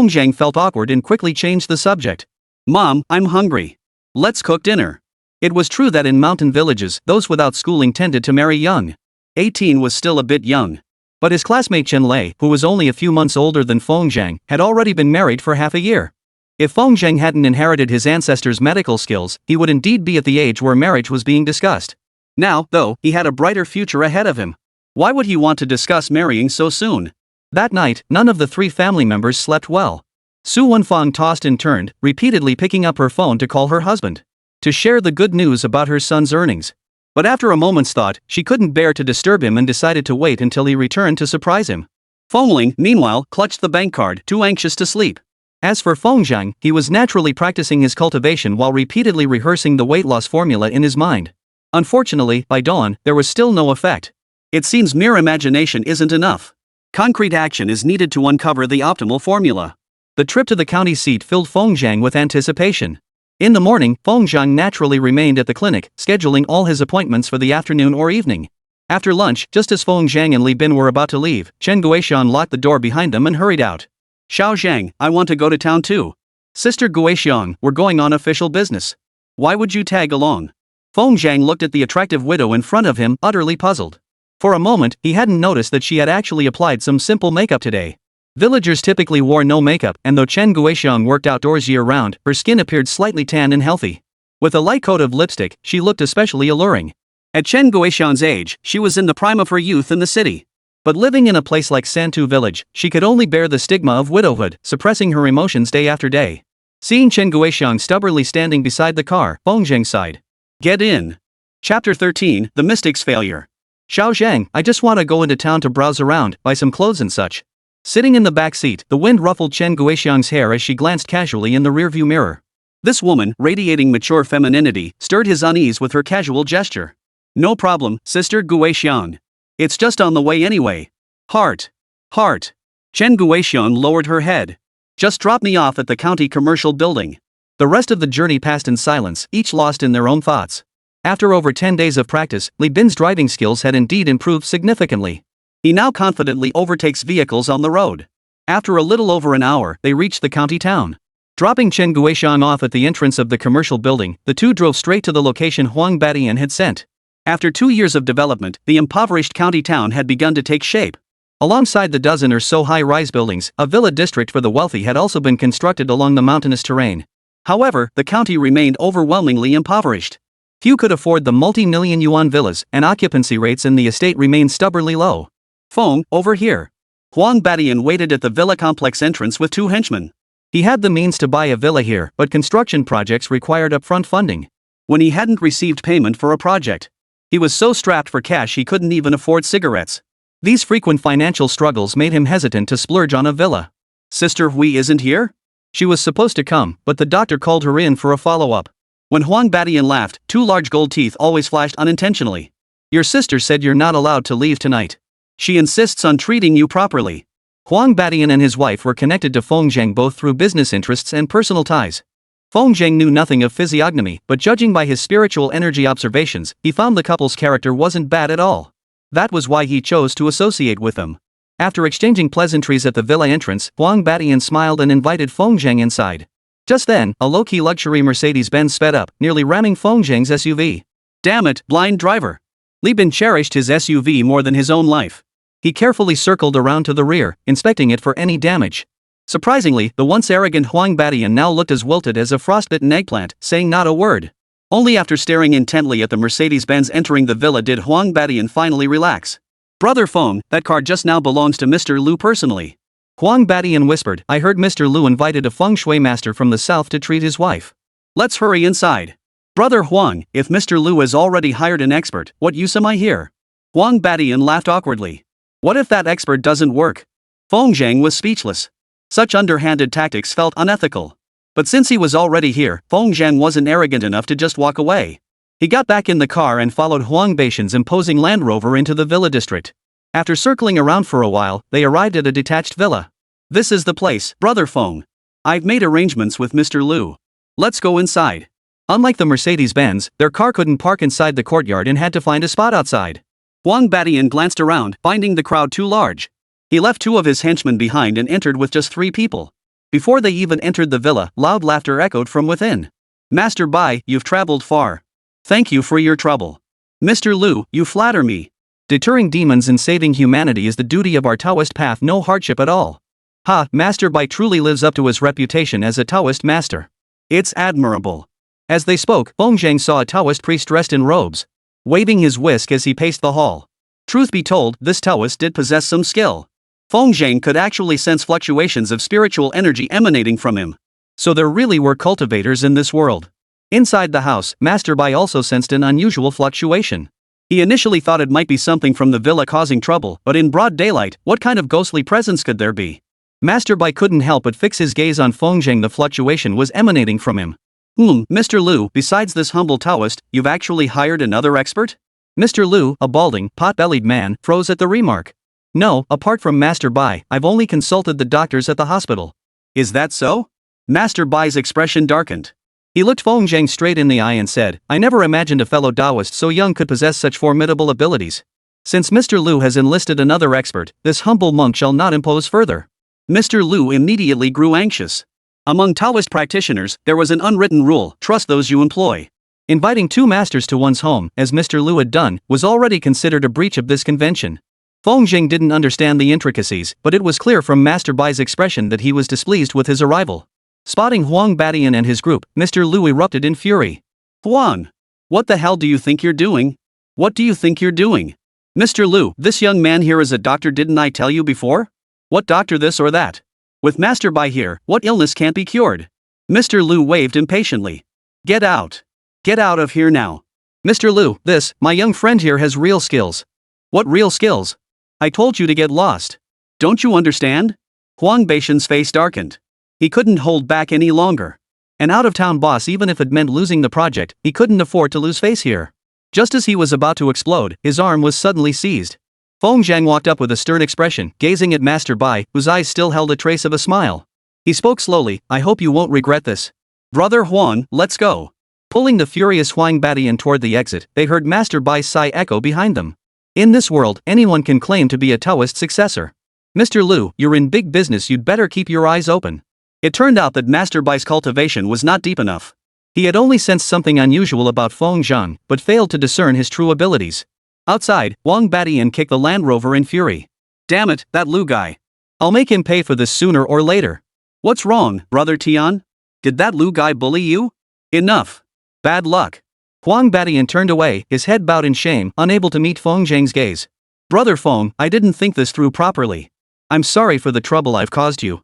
Zheng felt awkward and quickly changed the subject. Mom, I'm hungry. Let's cook dinner. It was true that in mountain villages, those without schooling tended to marry young. 18 was still a bit young. But his classmate Chen Lei, who was only a few months older than Feng Zheng, had already been married for half a year. If Feng Zheng hadn't inherited his ancestors' medical skills, he would indeed be at the age where marriage was being discussed. Now, though, he had a brighter future ahead of him. Why would he want to discuss marrying so soon? That night, none of the 3 family members slept well. Su Wenfeng tossed and turned, repeatedly picking up her phone to call her husband, to share the good news about her son's earnings. But after a moment's thought, she couldn't bear to disturb him and decided to wait until he returned to surprise him. Fengling, meanwhile, clutched the bank card, too anxious to sleep. As for Feng Zhang, he was naturally practicing his cultivation while repeatedly rehearsing the weight loss formula in his mind. Unfortunately, by dawn, there was still no effect. It seems mere imagination isn't enough. Concrete action is needed to uncover the optimal formula. The trip to the county seat filled Feng Zhang with anticipation. In the morning, Feng Zhang naturally remained at the clinic, scheduling all his appointments for the afternoon or evening. After lunch, just as Feng Zhang and Li Bin were about to leave, Chen Guoxian locked the door behind them and hurried out. Xiao Zhang, I want to go to town too. Sister Guoxian, we're going on official business. Why would you tag along? Feng Zhang looked at the attractive widow in front of him, utterly puzzled. For a moment, he hadn't noticed that she had actually applied some simple makeup today. Villagers typically wore no makeup, and though Chen Guoxian worked outdoors year-round, her skin appeared slightly tan and healthy. With a light coat of lipstick, she looked especially alluring. At Chen Guoxian's age, she was in the prime of her youth in the city. But living in a place like Santu village, she could only bear the stigma of widowhood, suppressing her emotions day after day. Seeing Chen Guoxian stubbornly standing beside the car, Feng Zhang sighed. Get in. Chapter 13, The Mystic's Failure. Xiao Zhang, I just want to go into town to browse around, buy some clothes and such. Sitting in the back seat, the wind ruffled Chen Guoxian's hair as she glanced casually in the rearview mirror. This woman, radiating mature femininity, stirred his unease with her casual gesture. No problem, Sister Guoxian. It's just on the way anyway. Heart. Heart. Chen Guoxian lowered her head. Just drop me off at the county commercial building. The rest of the journey passed in silence, each lost in their own thoughts. After over 10 days of practice, Li Bin's driving skills had indeed improved significantly. He now confidently overtakes vehicles on the road. After a little over an hour, they reached the county town. Dropping Chen Guoxian off at the entrance of the commercial building, the two drove straight to the location Huang Badian had sent. After 2 years of development, the impoverished county town had begun to take shape. Alongside the dozen or so high-rise buildings, a villa district for the wealthy had also been constructed along the mountainous terrain. However, the county remained overwhelmingly impoverished. Few could afford the multi-million yuan villas, and occupancy rates in the estate remained stubbornly low. Feng, over here. Huang Badian waited at the villa complex entrance with 2 henchmen. He had the means to buy a villa here, but construction projects required upfront funding. When he hadn't received payment for a project, he was so strapped for cash he couldn't even afford cigarettes. These frequent financial struggles made him hesitant to splurge on a villa. Sister Hui isn't here? She was supposed to come, but the doctor called her in for a follow-up. When Huang Badian laughed, 2 large gold teeth always flashed unintentionally. Your sister said you're not allowed to leave tonight. She insists on treating you properly. Huang Badian and his wife were connected to Feng Zhang both through business interests and personal ties. Feng Zhang knew nothing of physiognomy, but judging by his spiritual energy observations, he found the couple's character wasn't bad at all. That was why he chose to associate with them. After exchanging pleasantries at the villa entrance, Huang Badian smiled and invited Feng Zhang inside. Just then, a low-key luxury Mercedes-Benz sped up, nearly ramming Feng Zhang's SUV. Damn it, blind driver. Li Bin cherished his SUV more than his own life. He carefully circled around to the rear, inspecting it for any damage. Surprisingly, the once arrogant Huang Badian now looked as wilted as a frostbitten eggplant, saying not a word. Only after staring intently at the Mercedes-Benz entering the villa did Huang Badian finally relax. Brother Feng, that car just now belongs to Mr. Lu personally. Huang Badian whispered, I heard Mr. Lu invited a feng shui master from the south to treat his wife. Let's hurry inside. Brother Huang, if Mr. Lu has already hired an expert, what use am I here? Huang Badian laughed awkwardly. What if that expert doesn't work? Feng Zhang was speechless. Such underhanded tactics felt unethical. But since he was already here, Feng Zhang wasn't arrogant enough to just walk away. He got back in the car and followed Huang Badian's imposing Land Rover into the villa district. After circling around for a while, they arrived at a detached villa. This is the place, Brother Feng. I've made arrangements with Mr. Lu. Let's go inside. Unlike the Mercedes-Benz, their car couldn't park inside the courtyard and had to find a spot outside. Huang Badian glanced around, finding the crowd too large. He left 2 of his henchmen behind and entered with just 3 people. Before they even entered the villa, loud laughter echoed from within. Master Bai, you've traveled far. Thank you for your trouble. Mr. Lu, you flatter me. Deterring demons and saving humanity is the duty of our Taoist path, no hardship at all. Ha, Master Bai truly lives up to his reputation as a Taoist master. It's admirable. As they spoke, Feng Zhang saw a Taoist priest dressed in robes, waving his whisk as he paced the hall. Truth be told, this Taoist did possess some skill. Feng Zhang could actually sense fluctuations of spiritual energy emanating from him. So there really were cultivators in this world. Inside the house, Master Bai also sensed an unusual fluctuation. He initially thought it might be something from the villa causing trouble, but in broad daylight, what kind of ghostly presence could there be? Master Bai couldn't help but fix his gaze on Feng Zhang. The fluctuation was emanating from him. Mr. Liu, besides this humble Taoist, you've actually hired another expert? Mr. Liu, a balding, pot-bellied man, froze at the remark. No, apart from Master Bai, I've only consulted the doctors at the hospital. Is that so? Master Bai's expression darkened. He looked Feng Zhang straight in the eye and said, I never imagined a fellow Taoist so young could possess such formidable abilities. Since Mr. Liu has enlisted another expert, this humble monk shall not impose further. Mr. Liu immediately grew anxious. Among Taoist practitioners, there was an unwritten rule, trust those you employ. Inviting two masters to one's home, as Mr. Liu had done, was already considered a breach of this convention. Feng Zhang didn't understand the intricacies, but it was clear from Master Bai's expression that he was displeased with his arrival. Spotting Huang Badian and his group, Mr. Liu erupted in fury. Huang! What the hell do you think you're doing? What do you think you're doing? Mr. Liu, this young man here is a doctor, didn't I tell you before? What doctor this or that? With Master Bai here, what illness can't be cured? Mr. Liu waved impatiently. Get out. Get out of here now. Mr. Liu, my young friend here has real skills. What real skills? I told you to get lost. Don't you understand? Huang Baishan's face darkened. He couldn't hold back any longer. An out-of-town boss, even if it meant losing the project, he couldn't afford to lose face here. Just as he was about to explode, his arm was suddenly seized. Feng Zhang walked up with a stern expression, gazing at Master Bai, whose eyes still held a trace of a smile. He spoke slowly, I hope you won't regret this. Brother Huang, let's go. Pulling the furious Huang Badian toward the exit, they heard Master Bai's sigh echo behind them. In this world, anyone can claim to be a Taoist successor. Mr. Liu, you're in big business, you'd better keep your eyes open. It turned out that Master Bai's cultivation was not deep enough. He had only sensed something unusual about Feng Zhang, but failed to discern his true abilities. Outside, Huang Badian kicked the Land Rover in fury. Damn it, that Liu guy. I'll make him pay for this sooner or later. What's wrong, Brother Tian? Did that Liu guy bully you? Enough. Bad luck. Huang Badian turned away, his head bowed in shame, unable to meet Feng Zhang's gaze. Brother Feng, I didn't think this through properly. I'm sorry for the trouble I've caused you.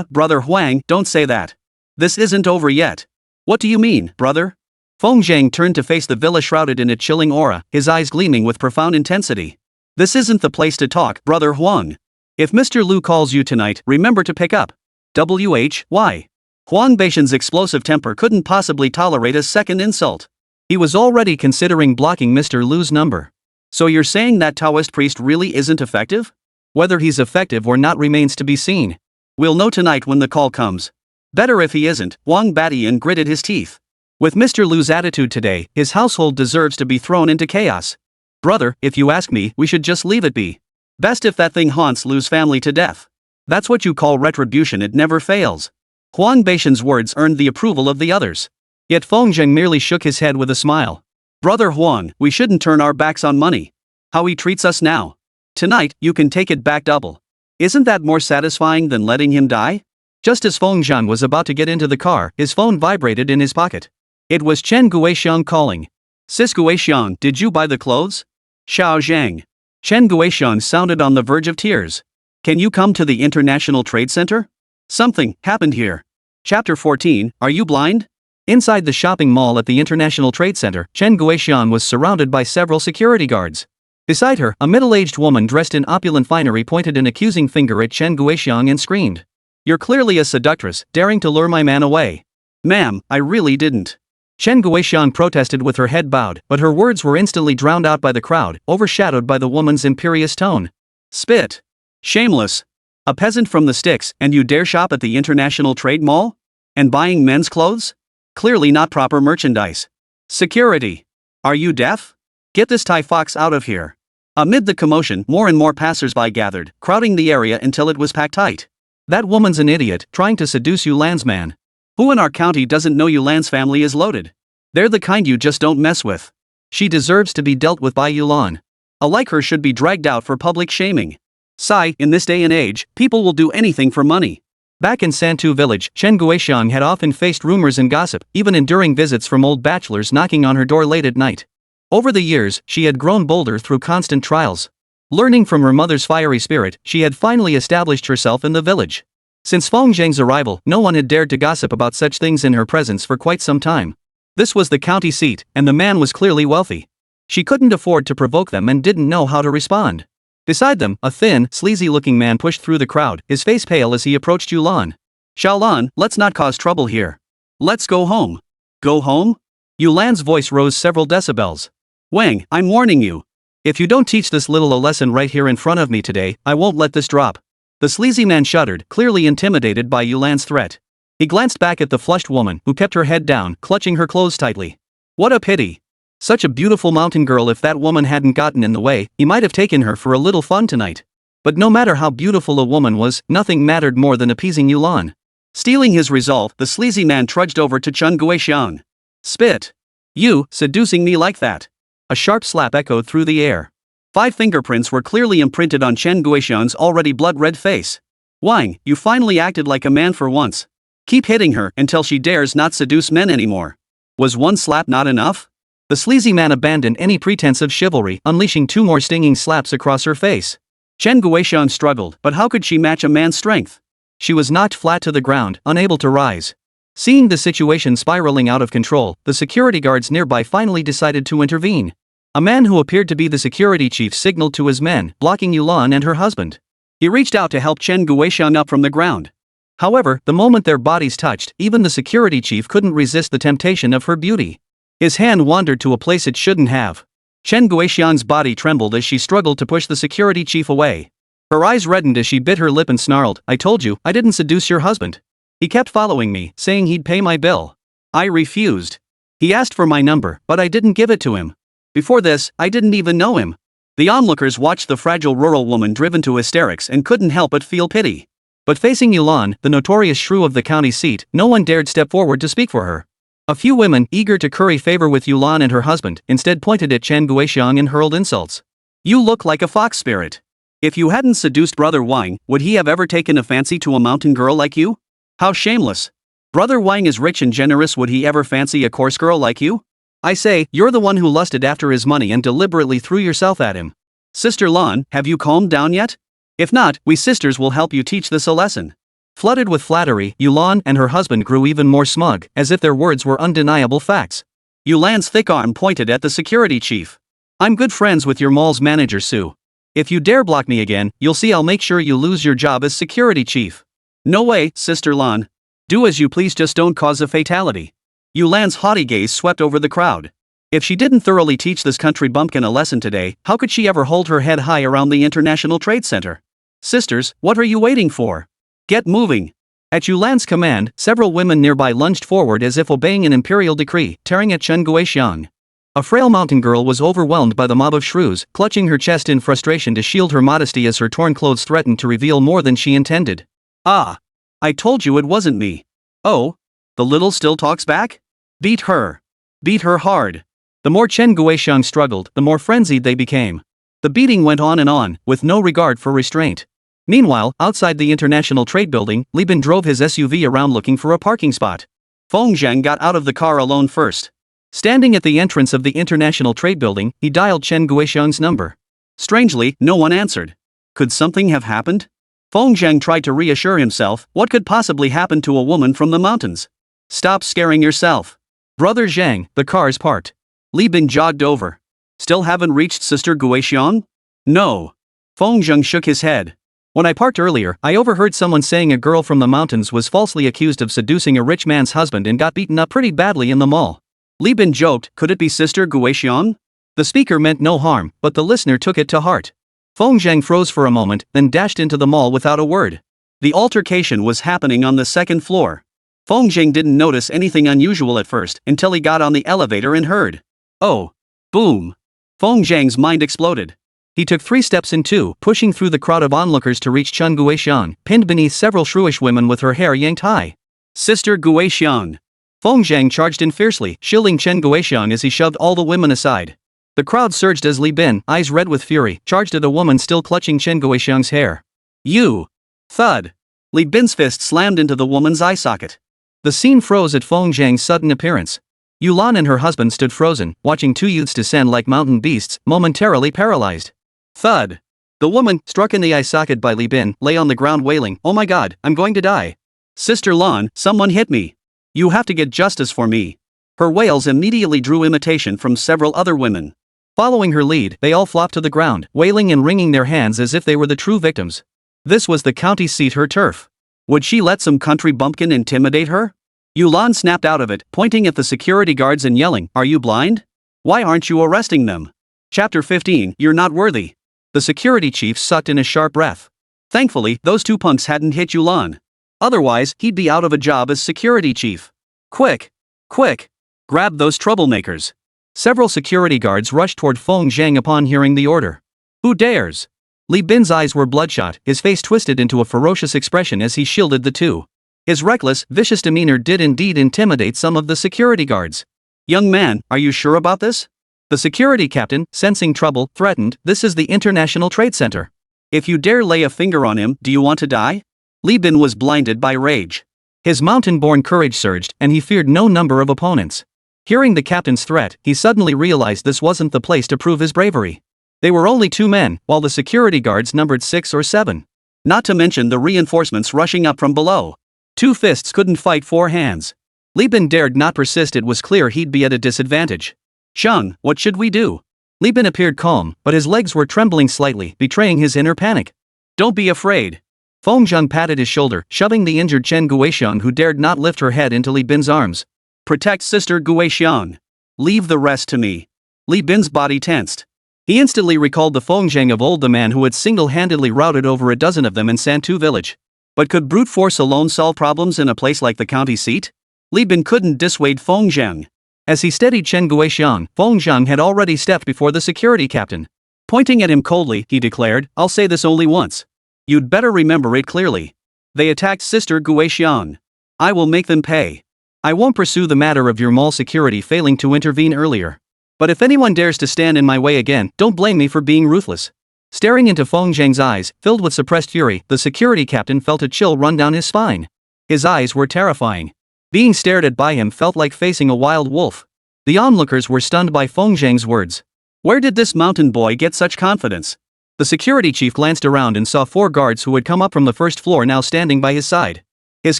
Brother Huang, don't say that. This isn't over yet. What do you mean, brother? Feng Zhang turned to face the villa shrouded in a chilling aura, his eyes gleaming with profound intensity. This isn't the place to talk, Brother Huang. If Mr. Liu calls you tonight, remember to pick up. Why? Huang Baishan's explosive temper couldn't possibly tolerate a second insult. He was already considering blocking Mr. Liu's number. So you're saying that Taoist priest really isn't effective? Whether he's effective or not remains to be seen. We'll know tonight when the call comes. Better if he isn't, Huang Badian gritted his teeth. With Mr. Liu's attitude today, his household deserves to be thrown into chaos. Brother, if you ask me, we should just leave it be. Best if that thing haunts Liu's family to death. That's what you call retribution, it never fails. Huang Baishan's words earned the approval of the others. Yet Feng Zhang merely shook his head with a smile. Brother Huang, we shouldn't turn our backs on money. How he treats us now. Tonight, you can take it back double. Isn't that more satisfying than letting him die? Just as Feng Zhang was about to get into the car, his phone vibrated in his pocket. It was Chen Guixiang calling. Sis Guixiang, did you buy the clothes? Xiao Zhang. Chen Guixiang sounded on the verge of tears. Can you come to the International Trade Center? Something happened here. Chapter 14, Are You Blind? Inside the shopping mall at the International Trade Center, Chen Guixiang was surrounded by several security guards. Beside her, a middle-aged woman dressed in opulent finery pointed an accusing finger at Chen Guixiang and screamed. You're clearly a seductress, daring to lure my man away. Ma'am, I really didn't. Chen Guixiang protested with her head bowed, but her words were instantly drowned out by the crowd, overshadowed by the woman's imperious tone. Spit. Shameless. A peasant from the sticks, and you dare shop at the International Trade Mall? And buying men's clothes? Clearly not proper merchandise. Security. Are you deaf? Get this Tai Fox out of here. Amid the commotion, more and more passers-by gathered, crowding the area until it was packed tight. That woman's an idiot, trying to seduce you landsman. Who in our county doesn't know Yulan's family is loaded? They're the kind you just don't mess with. She deserves to be dealt with by Yulan. A like her should be dragged out for public shaming. Sigh, in this day and age, people will do anything for money. Back in Santu village, Chen Guixiang had often faced rumors and gossip, even enduring visits from old bachelors knocking on her door late at night. Over the years, she had grown bolder through constant trials. Learning from her mother's fiery spirit, she had finally established herself in the village. Since Feng Zhang's arrival, no one had dared to gossip about such things in her presence for quite some time. This was the county seat, and the man was clearly wealthy. She couldn't afford to provoke them and didn't know how to respond. Beside them, a thin, sleazy-looking man pushed through the crowd, his face pale as he approached Yulan. Xiaolan, let's not cause trouble here. Let's go home. Go home? Yulan's voice rose several decibels. Wang, I'm warning you. If you don't teach this little a lesson right here in front of me today, I won't let this drop. The sleazy man shuddered, clearly intimidated by Yulan's threat. He glanced back at the flushed woman, who kept her head down, clutching her clothes tightly. What a pity. Such a beautiful mountain girl. If that woman hadn't gotten in the way, he might have taken her for a little fun tonight. But no matter how beautiful a woman was, nothing mattered more than appeasing Yulan. Stealing his resolve, the sleazy man trudged over to Chen Guixiang. Spit. You, seducing me like that. A sharp slap echoed through the air. 5 fingerprints were clearly imprinted on Chen Guixiang's already blood-red face. Wang, you finally acted like a man for once. Keep hitting her until she dares not seduce men anymore. Was one slap not enough? The sleazy man abandoned any pretense of chivalry, unleashing 2 more stinging slaps across her face. Chen Guixiang struggled, but how could she match a man's strength? She was knocked flat to the ground, unable to rise. Seeing the situation spiraling out of control, the security guards nearby finally decided to intervene. A man who appeared to be the security chief signaled to his men, blocking Yulan and her husband. He reached out to help Chen Guixiang up from the ground. However, the moment their bodies touched, even the security chief couldn't resist the temptation of her beauty. His hand wandered to a place it shouldn't have. Chen Guixiang's body trembled as she struggled to push the security chief away. Her eyes reddened as she bit her lip and snarled, I told you, I didn't seduce your husband. He kept following me, saying he'd pay my bill. I refused. He asked for my number, but I didn't give it to him. Before this, I didn't even know him. The onlookers watched the fragile rural woman driven to hysterics and couldn't help but feel pity. But facing Yulan, the notorious shrew of the county seat, no one dared step forward to speak for her. A few women, eager to curry favor with Yulan and her husband, instead pointed at Chen Guixiang and hurled insults. You look like a fox spirit. If you hadn't seduced Brother Wang, would he have ever taken a fancy to a mountain girl like you? How shameless. Brother Wang is rich and generous, would he ever fancy a coarse girl like you? I say, you're the one who lusted after his money and deliberately threw yourself at him. Sister Lan, have you calmed down yet? If not, we sisters will help you teach this a lesson. Flooded with flattery, Yulan and her husband grew even more smug, as if their words were undeniable facts. Yulan's thick arm pointed at the security chief. I'm good friends with your mall's manager Su. If you dare block me again, you'll see I'll make sure you lose your job as security chief. No way, Sister Lan. Do as you please, just don't cause a fatality. Yulan's haughty gaze swept over the crowd. If she didn't thoroughly teach this country bumpkin a lesson today, how could she ever hold her head high around the International Trade Center? Sisters, what are you waiting for? Get moving. At Yulan's command, several women nearby lunged forward as if obeying an imperial decree, tearing at Chen Guixiang. A frail mountain girl was overwhelmed by the mob of shrews, clutching her chest in frustration to shield her modesty as her torn clothes threatened to reveal more than she intended. Ah! I told you it wasn't me. Oh? The little still talks back? Beat her. Beat her hard. The more Chen Guixiang struggled, the more frenzied they became. The beating went on, with no regard for restraint. Meanwhile, outside the International Trade Building, Li Bin drove his SUV around looking for a parking spot. Feng Zhang got out of the car alone first. Standing at the entrance of the International Trade Building, he dialed Chen Guixiang's number. Strangely, no one answered. Could something have happened? Feng Zhang tried to reassure himself, what could possibly happen to a woman from the mountains? Stop scaring yourself. Brother Zhang, the car's parked. Li Bin jogged over. Still haven't reached Sister Guixiang? No. Feng Zhang shook his head. When I parked earlier, I overheard someone saying a girl from the mountains was falsely accused of seducing a rich man's husband and got beaten up pretty badly in the mall. Li Bin joked, could it be Sister Guixiang? The speaker meant no harm, but the listener took it to heart. Feng Zhang froze for a moment, then dashed into the mall without a word. The altercation was happening on the second floor. Feng Zhang didn't notice anything unusual at first, until he got on the elevator and heard. Oh. Boom. Feng Zhang's mind exploded. He took 3 steps in 2, pushing through the crowd of onlookers to reach Chen Guixiang, pinned beneath several shrewish women with her hair yanked high. Sister Guixiang. Feng Zhang charged in fiercely, shielding Chen Guixiang as he shoved all the women aside. The crowd surged as Li Bin, eyes red with fury, charged at a woman still clutching Chen Guixiang's hair. You! Thud! Li Bin's fist slammed into the woman's eye socket. The scene froze at Feng Zhang's sudden appearance. Yulan and her husband stood frozen, watching two youths descend like mountain beasts, momentarily paralyzed. Thud! The woman, struck in the eye socket by Li Bin, lay on the ground wailing, "Oh my god, I'm going to die. Sister Lan, someone hit me. You have to get justice for me." Her wails immediately drew imitation from several other women. Following her lead, they all flopped to the ground, wailing and wringing their hands as if they were the true victims. This was the county seat, her turf. Would she let some country bumpkin intimidate her? Yulan snapped out of it, pointing at the security guards and yelling, "Are you blind? Why aren't you arresting them?" Chapter 15, You're Not Worthy. The security chief sucked in a sharp breath. Thankfully, those two punks hadn't hit Yulan. Otherwise, he'd be out of a job as security chief. Quick! Quick! Grab those troublemakers. Several security guards rushed toward Feng Zhang upon hearing the order. Who dares? Li Bin's eyes were bloodshot, his face twisted into a ferocious expression as he shielded the two. His reckless, vicious demeanor did indeed intimidate some of the security guards. Young man, are you sure about this? The security captain, sensing trouble, threatened, "This is the International Trade Center. If you dare lay a finger on him, do you want to die?" Li Bin was blinded by rage. His mountain-born courage surged, and he feared no number of opponents. Hearing the captain's threat, he suddenly realized this wasn't the place to prove his bravery. They were only 2 men, while the security guards numbered 6 or 7. Not to mention the reinforcements rushing up from below. 2 fists couldn't fight 4 hands. Li Bin dared not persist. It was clear he'd be at a disadvantage. "Sheng, what should we do?" Li Bin appeared calm, but his legs were trembling slightly, betraying his inner panic. "Don't be afraid." Feng Zhang patted his shoulder, shoving the injured Chen Guixiang, who dared not lift her head, into Li Bin's arms. "Protect Sister Guixiang. Leave the rest to me." Li Bin's body tensed. He instantly recalled the Feng Zhang of old, the man who had single-handedly routed over a dozen of them in Santu village. But could brute force alone solve problems in a place like the county seat? Li Bin couldn't dissuade Feng Zhang. As he steadied Chen Guixiang, Feng Zhang had already stepped before the security captain. Pointing at him coldly, he declared, "I'll say this only once. You'd better remember it clearly. They attacked Sister Guixiang. I will make them pay. I won't pursue the matter of your mall security failing to intervene earlier. But if anyone dares to stand in my way again, don't blame me for being ruthless." Staring into Feng Zhang's eyes, filled with suppressed fury, the security captain felt a chill run down his spine. His eyes were terrifying. Being stared at by him felt like facing a wild wolf. The onlookers were stunned by Feng Zhang's words. Where did this mountain boy get such confidence? The security chief glanced around and saw 4 guards who had come up from the first floor now standing by his side. His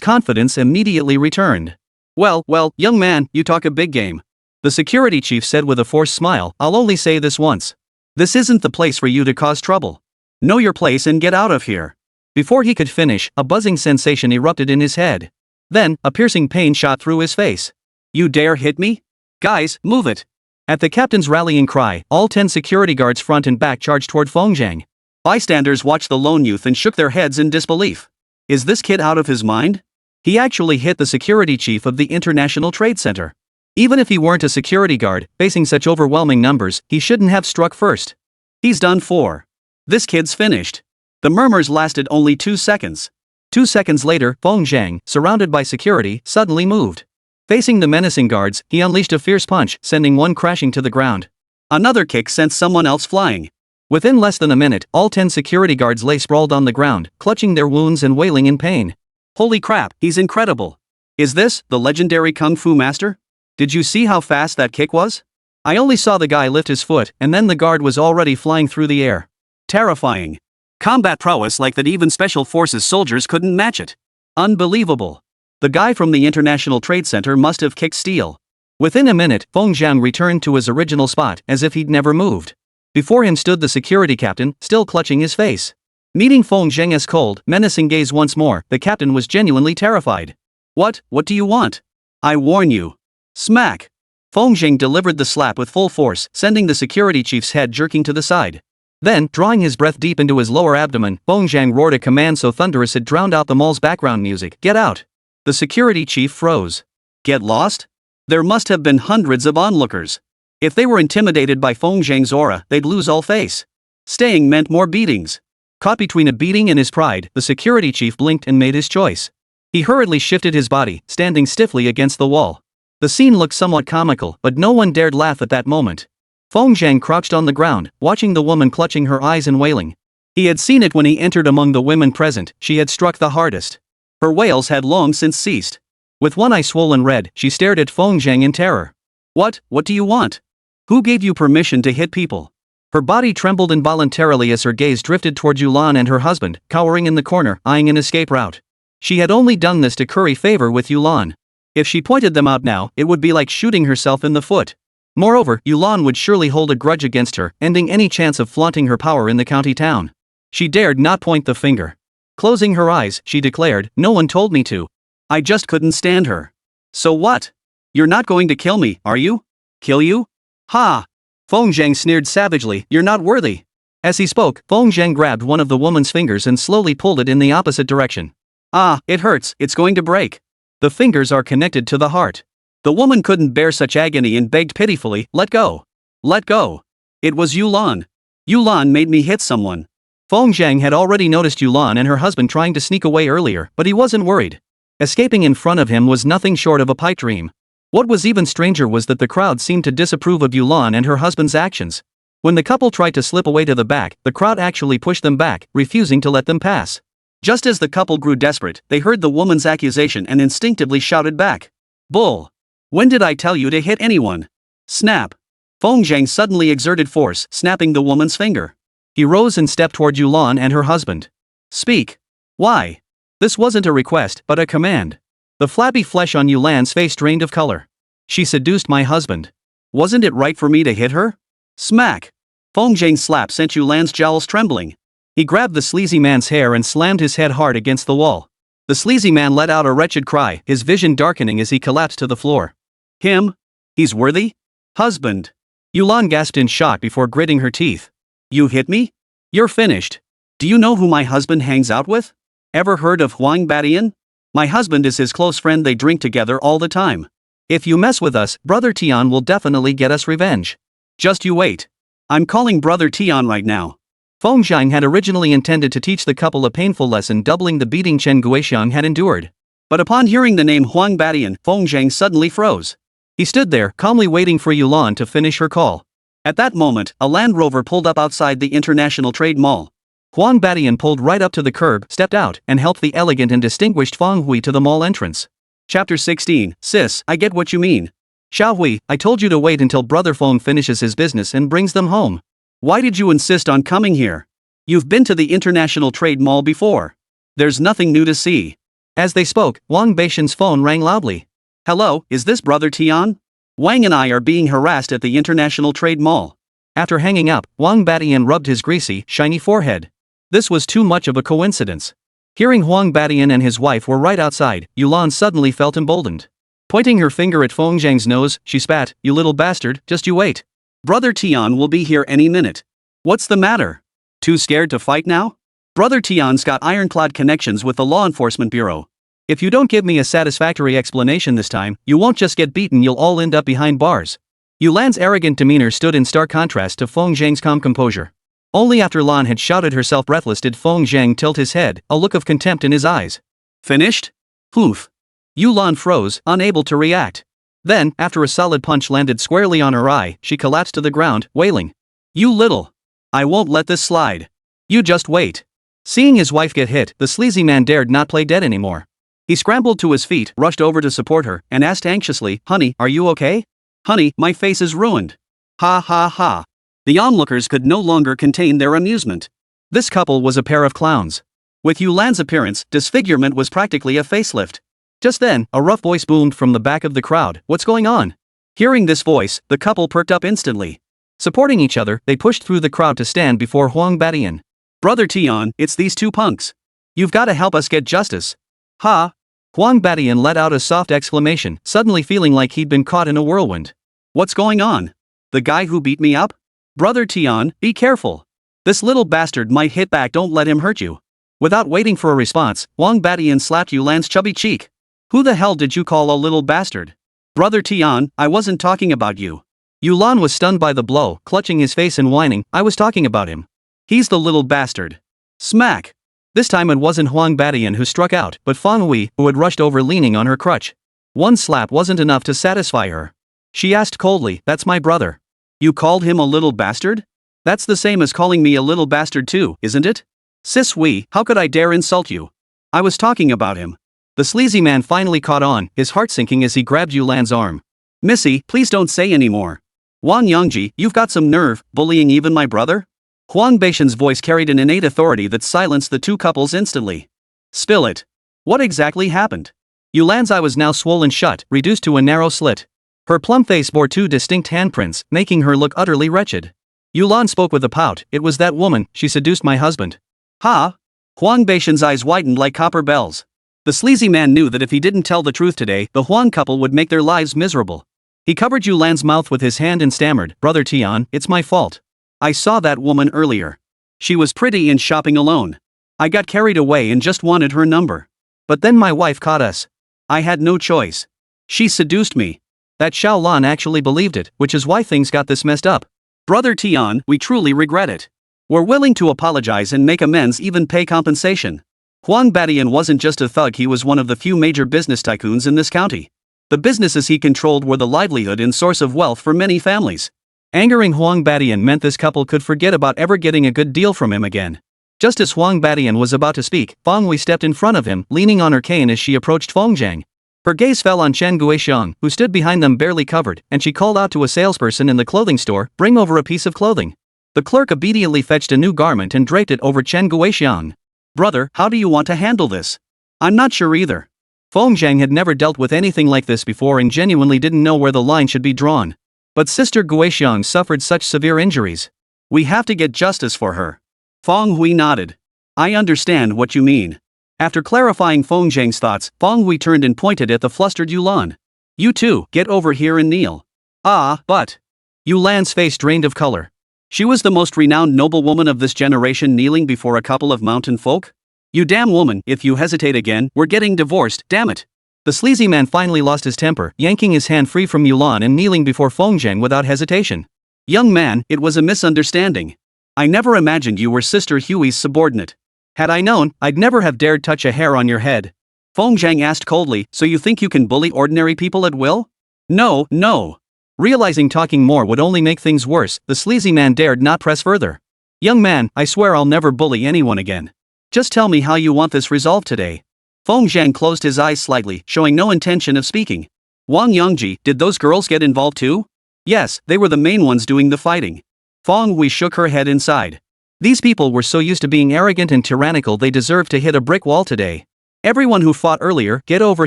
confidence immediately returned. Well, young man, you talk a big game. The security chief said with a forced smile, "I'll only say this once. This isn't the place for you to cause trouble. Know your place and get out of here." Before he could finish, a buzzing sensation erupted in his head. Then, a piercing pain shot through his face. "You dare hit me? Guys, move it." At the captain's rallying cry, all 10 security guards front and back charged toward Feng Zhang. Bystanders watched the lone youth and shook their heads in disbelief. Is this kid out of his mind? He actually hit the security chief of the International Trade Center. Even if he weren't a security guard, facing such overwhelming numbers, he shouldn't have struck first. He's done for. This kid's finished. The murmurs lasted only 2 seconds. 2 seconds later, Feng Zhang, surrounded by security, suddenly moved. Facing the menacing guards, he unleashed a fierce punch, sending one crashing to the ground. Another kick sent someone else flying. Within less than a minute, all 10 security guards lay sprawled on the ground, clutching their wounds and wailing in pain. Holy crap, he's incredible. Is this the legendary Kung Fu master? Did you see how fast that kick was? I only saw the guy lift his foot, and then the guard was already flying through the air. Terrifying. Combat prowess like that, even special forces soldiers couldn't match it. Unbelievable. The guy from the International Trade Center must have kicked steel. Within a minute, Feng Zhang returned to his original spot, as if he'd never moved. Before him stood the security captain, still clutching his face. Meeting Feng Zhang's cold, menacing gaze once more, the captain was genuinely terrified. What do you want? I warn you. Smack! Feng Zhang delivered the slap with full force, sending the security chief's head jerking to the side. Then, drawing his breath deep into his lower abdomen, Feng Zhang roared a command so thunderous it drowned out the mall's background music. Get out! The security chief froze. Get lost? There must have been hundreds of onlookers. If they were intimidated by Feng Zhang's aura, they'd lose all face. Staying meant more beatings. Caught between a beating and his pride, the security chief blinked and made his choice. He hurriedly shifted his body, standing stiffly against the wall. The scene looked somewhat comical, but no one dared laugh at that moment. Feng Zhang crouched on the ground, watching the woman clutching her eyes and wailing. He had seen it when he entered among the women present, she had struck the hardest. Her wails had long since ceased. With one eye swollen red, she stared at Feng Zhang in terror. What do you want? Who gave you permission to hit people? Her body trembled involuntarily as her gaze drifted toward Yulan and her husband, cowering in the corner, eyeing an escape route. She had only done this to curry favor with Yulan. If she pointed them out now, it would be like shooting herself in the foot. Moreover, Yulan would surely hold a grudge against her, ending any chance of flaunting her power in the county town. She dared not point the finger. Closing her eyes, she declared, "No one told me to. I just couldn't stand her." "So what? You're not going to kill me, are you?" "Kill you? Ha!" Feng Zhang sneered savagely, "You're not worthy." As he spoke, Feng Zhang grabbed one of the woman's fingers and slowly pulled it in the opposite direction. "Ah, it hurts, it's going to break." The fingers are connected to the heart. The woman couldn't bear such agony and begged pitifully, "Let go. Let go. It was Yulan. Yulan made me hit someone." Feng Zhang had already noticed Yulan and her husband trying to sneak away earlier, but he wasn't worried. Escaping in front of him was nothing short of a pipe dream. What was even stranger was that the crowd seemed to disapprove of Yulan and her husband's actions. When the couple tried to slip away to the back, the crowd actually pushed them back, refusing to let them pass. Just as the couple grew desperate, they heard the woman's accusation and instinctively shouted back. "Bull! When did I tell you to hit anyone?" Snap! Feng Zhang suddenly exerted force, snapping the woman's finger. He rose and stepped toward Yulan and her husband. "Speak. Why?" This wasn't a request, but a command. The flabby flesh on Yulan's face drained of color. "She seduced my husband. Wasn't it right for me to hit her?" Smack! Feng Zhang's slap sent Yulan's jowls trembling. He grabbed the sleazy man's hair and slammed his head hard against the wall. The sleazy man let out a wretched cry, his vision darkening as he collapsed to the floor. "Him? He's worthy? Husband?" Yulan gasped in shock before gritting her teeth. "You hit me? You're finished. Do you know who my husband hangs out with? Ever heard of Huang Badian? My husband is his close friend, they drink together all the time. If you mess with us, Brother Tian will definitely get us revenge. Just you wait. I'm calling Brother Tian right now." Feng Zhang had originally intended to teach the couple a painful lesson, doubling the beating Chen Guixiang had endured. But upon hearing the name Huang Badian, Feng Zhang suddenly froze. He stood there, calmly waiting for Yulan to finish her call. At that moment, a Land Rover pulled up outside the International Trade Mall. Huang Badian pulled right up to the curb, stepped out, and helped the elegant and distinguished Feng Hui to the mall entrance. Chapter 16, Sis, I get what you mean. Xiao Hui, I told you to wait until Brother Feng finishes his business and brings them home. Why did you insist on coming here? You've been to the International Trade Mall before. There's nothing new to see. As they spoke, Wang Beishan's phone rang loudly. "Hello, is this Brother Tian? Wang and I are being harassed at the International Trade Mall." After hanging up, Huang Badian rubbed his greasy, shiny forehead. This was too much of a coincidence. Hearing Huang Badian and his wife were right outside, Yulan suddenly felt emboldened. Pointing her finger at Feng Zhang's nose, she spat, "You little bastard, just you wait. Brother Tian will be here any minute. What's the matter? Too scared to fight now? Brother Tian's got ironclad connections with the Law Enforcement Bureau. If you don't give me a satisfactory explanation this time, you won't just get beaten, you'll all end up behind bars." Yulan's arrogant demeanor stood in stark contrast to Feng Zhang's calm composure. Only after Lan had shouted herself breathless did Feng Zhang tilt his head, a look of contempt in his eyes. "Finished? Poof." Yulan froze, unable to react. Then, after a solid punch landed squarely on her eye, she collapsed to the ground, wailing. "You little. I won't let this slide. You just wait." Seeing his wife get hit, the sleazy man dared not play dead anymore. He scrambled to his feet, rushed over to support her, and asked anxiously, "Honey, are you okay?" "Honey, my face is ruined." Ha ha ha. The onlookers could no longer contain their amusement. This couple was a pair of clowns. With Yulan's appearance, disfigurement was practically a facelift. Just then, a rough voice boomed from the back of the crowd, "What's going on?" Hearing this voice, the couple perked up instantly. Supporting each other, they pushed through the crowd to stand before Huang Badian. "Brother Tian, it's these two punks. You've got to help us get justice." "Ha!" Huang Badian let out a soft exclamation, suddenly feeling like he'd been caught in a whirlwind. "What's going on? The guy who beat me up? Brother Tian, be careful. This little bastard might hit back, don't let him hurt you." Without waiting for a response, Huang Badian slapped Yulan's chubby cheek. "Who the hell did you call a little bastard?" "Brother Tian, I wasn't talking about you." Yulan was stunned by the blow, clutching his face and whining, "I was talking about him. He's the little bastard." Smack! This time it wasn't Huang Badian who struck out, but Feng Hui, who had rushed over leaning on her crutch. One slap wasn't enough to satisfy her. She asked coldly, "That's my brother. You called him a little bastard? That's the same as calling me a little bastard too, isn't it? Sis Wee, how could I dare insult you? I was talking about him. The sleazy man finally caught on, his heart sinking as he grabbed Yulan's arm. Missy, please don't say any more. Huang Yongji, you've got some nerve, bullying even my brother? Huang Beishan's voice carried an innate authority that silenced the two couples instantly. Spill it. What exactly happened? Yulan's eye was now swollen shut, reduced to a narrow slit. Her plump face bore two distinct handprints, making her look utterly wretched. Yulan spoke with a pout. It was that woman, she seduced my husband. Ha! Huang Beishan's eyes widened like copper bells. The sleazy man knew that if he didn't tell the truth today, the Huang couple would make their lives miserable. He covered Yulan's mouth with his hand and stammered, Brother Tian, it's my fault. I saw that woman earlier. She was pretty and shopping alone. I got carried away and just wanted her number. But then my wife caught us. I had no choice. She seduced me. That Xiaolan actually believed it, which is why things got this messed up. Brother Tian, we truly regret it. We're willing to apologize and make amends, even pay compensation. Huang Badian wasn't just a thug, he was one of the few major business tycoons in this county. The businesses he controlled were the livelihood and source of wealth for many families. Angering Huang Badian meant this couple could forget about ever getting a good deal from him again. Just as Huang Badian was about to speak, Feng Hui stepped in front of him, leaning on her cane as she approached Feng Zhang. Her gaze fell on Chen Guixiang, who stood behind them barely covered, and she called out to a salesperson in the clothing store, bring over a piece of clothing. The clerk obediently fetched a new garment and draped it over Chen Guixiang. Brother, how do you want to handle this? I'm not sure either. Feng Zhang had never dealt with anything like this before and genuinely didn't know where the line should be drawn. But Sister Guixiang suffered such severe injuries. We have to get justice for her. Feng Hui nodded. I understand what you mean. After clarifying Feng Zhang's thoughts, Feng Hui turned and pointed at the flustered Yulan. You two, get over here and kneel. Ah, but. Yulan's face drained of color. She was the most renowned noblewoman of this generation kneeling before a couple of mountain folk? You damn woman, if you hesitate again, we're getting divorced, damn it. The sleazy man finally lost his temper, yanking his hand free from Yulan and kneeling before Feng Zhang without hesitation. Young man, it was a misunderstanding. I never imagined you were Sister Hui's subordinate. Had I known, I'd never have dared touch a hair on your head. Feng Zhang asked coldly, so you think you can bully ordinary people at will? No, no. Realizing talking more would only make things worse, the sleazy man dared not press further. Young man, I swear I'll never bully anyone again. Just tell me how you want this resolved today. Feng Zhang closed his eyes slightly, showing no intention of speaking. Wang Yongji, did those girls get involved too? Yes, they were the main ones doing the fighting. Feng Hui shook her head inside. These people were so used to being arrogant and tyrannical they deserved to hit a brick wall today. Everyone who fought earlier, get over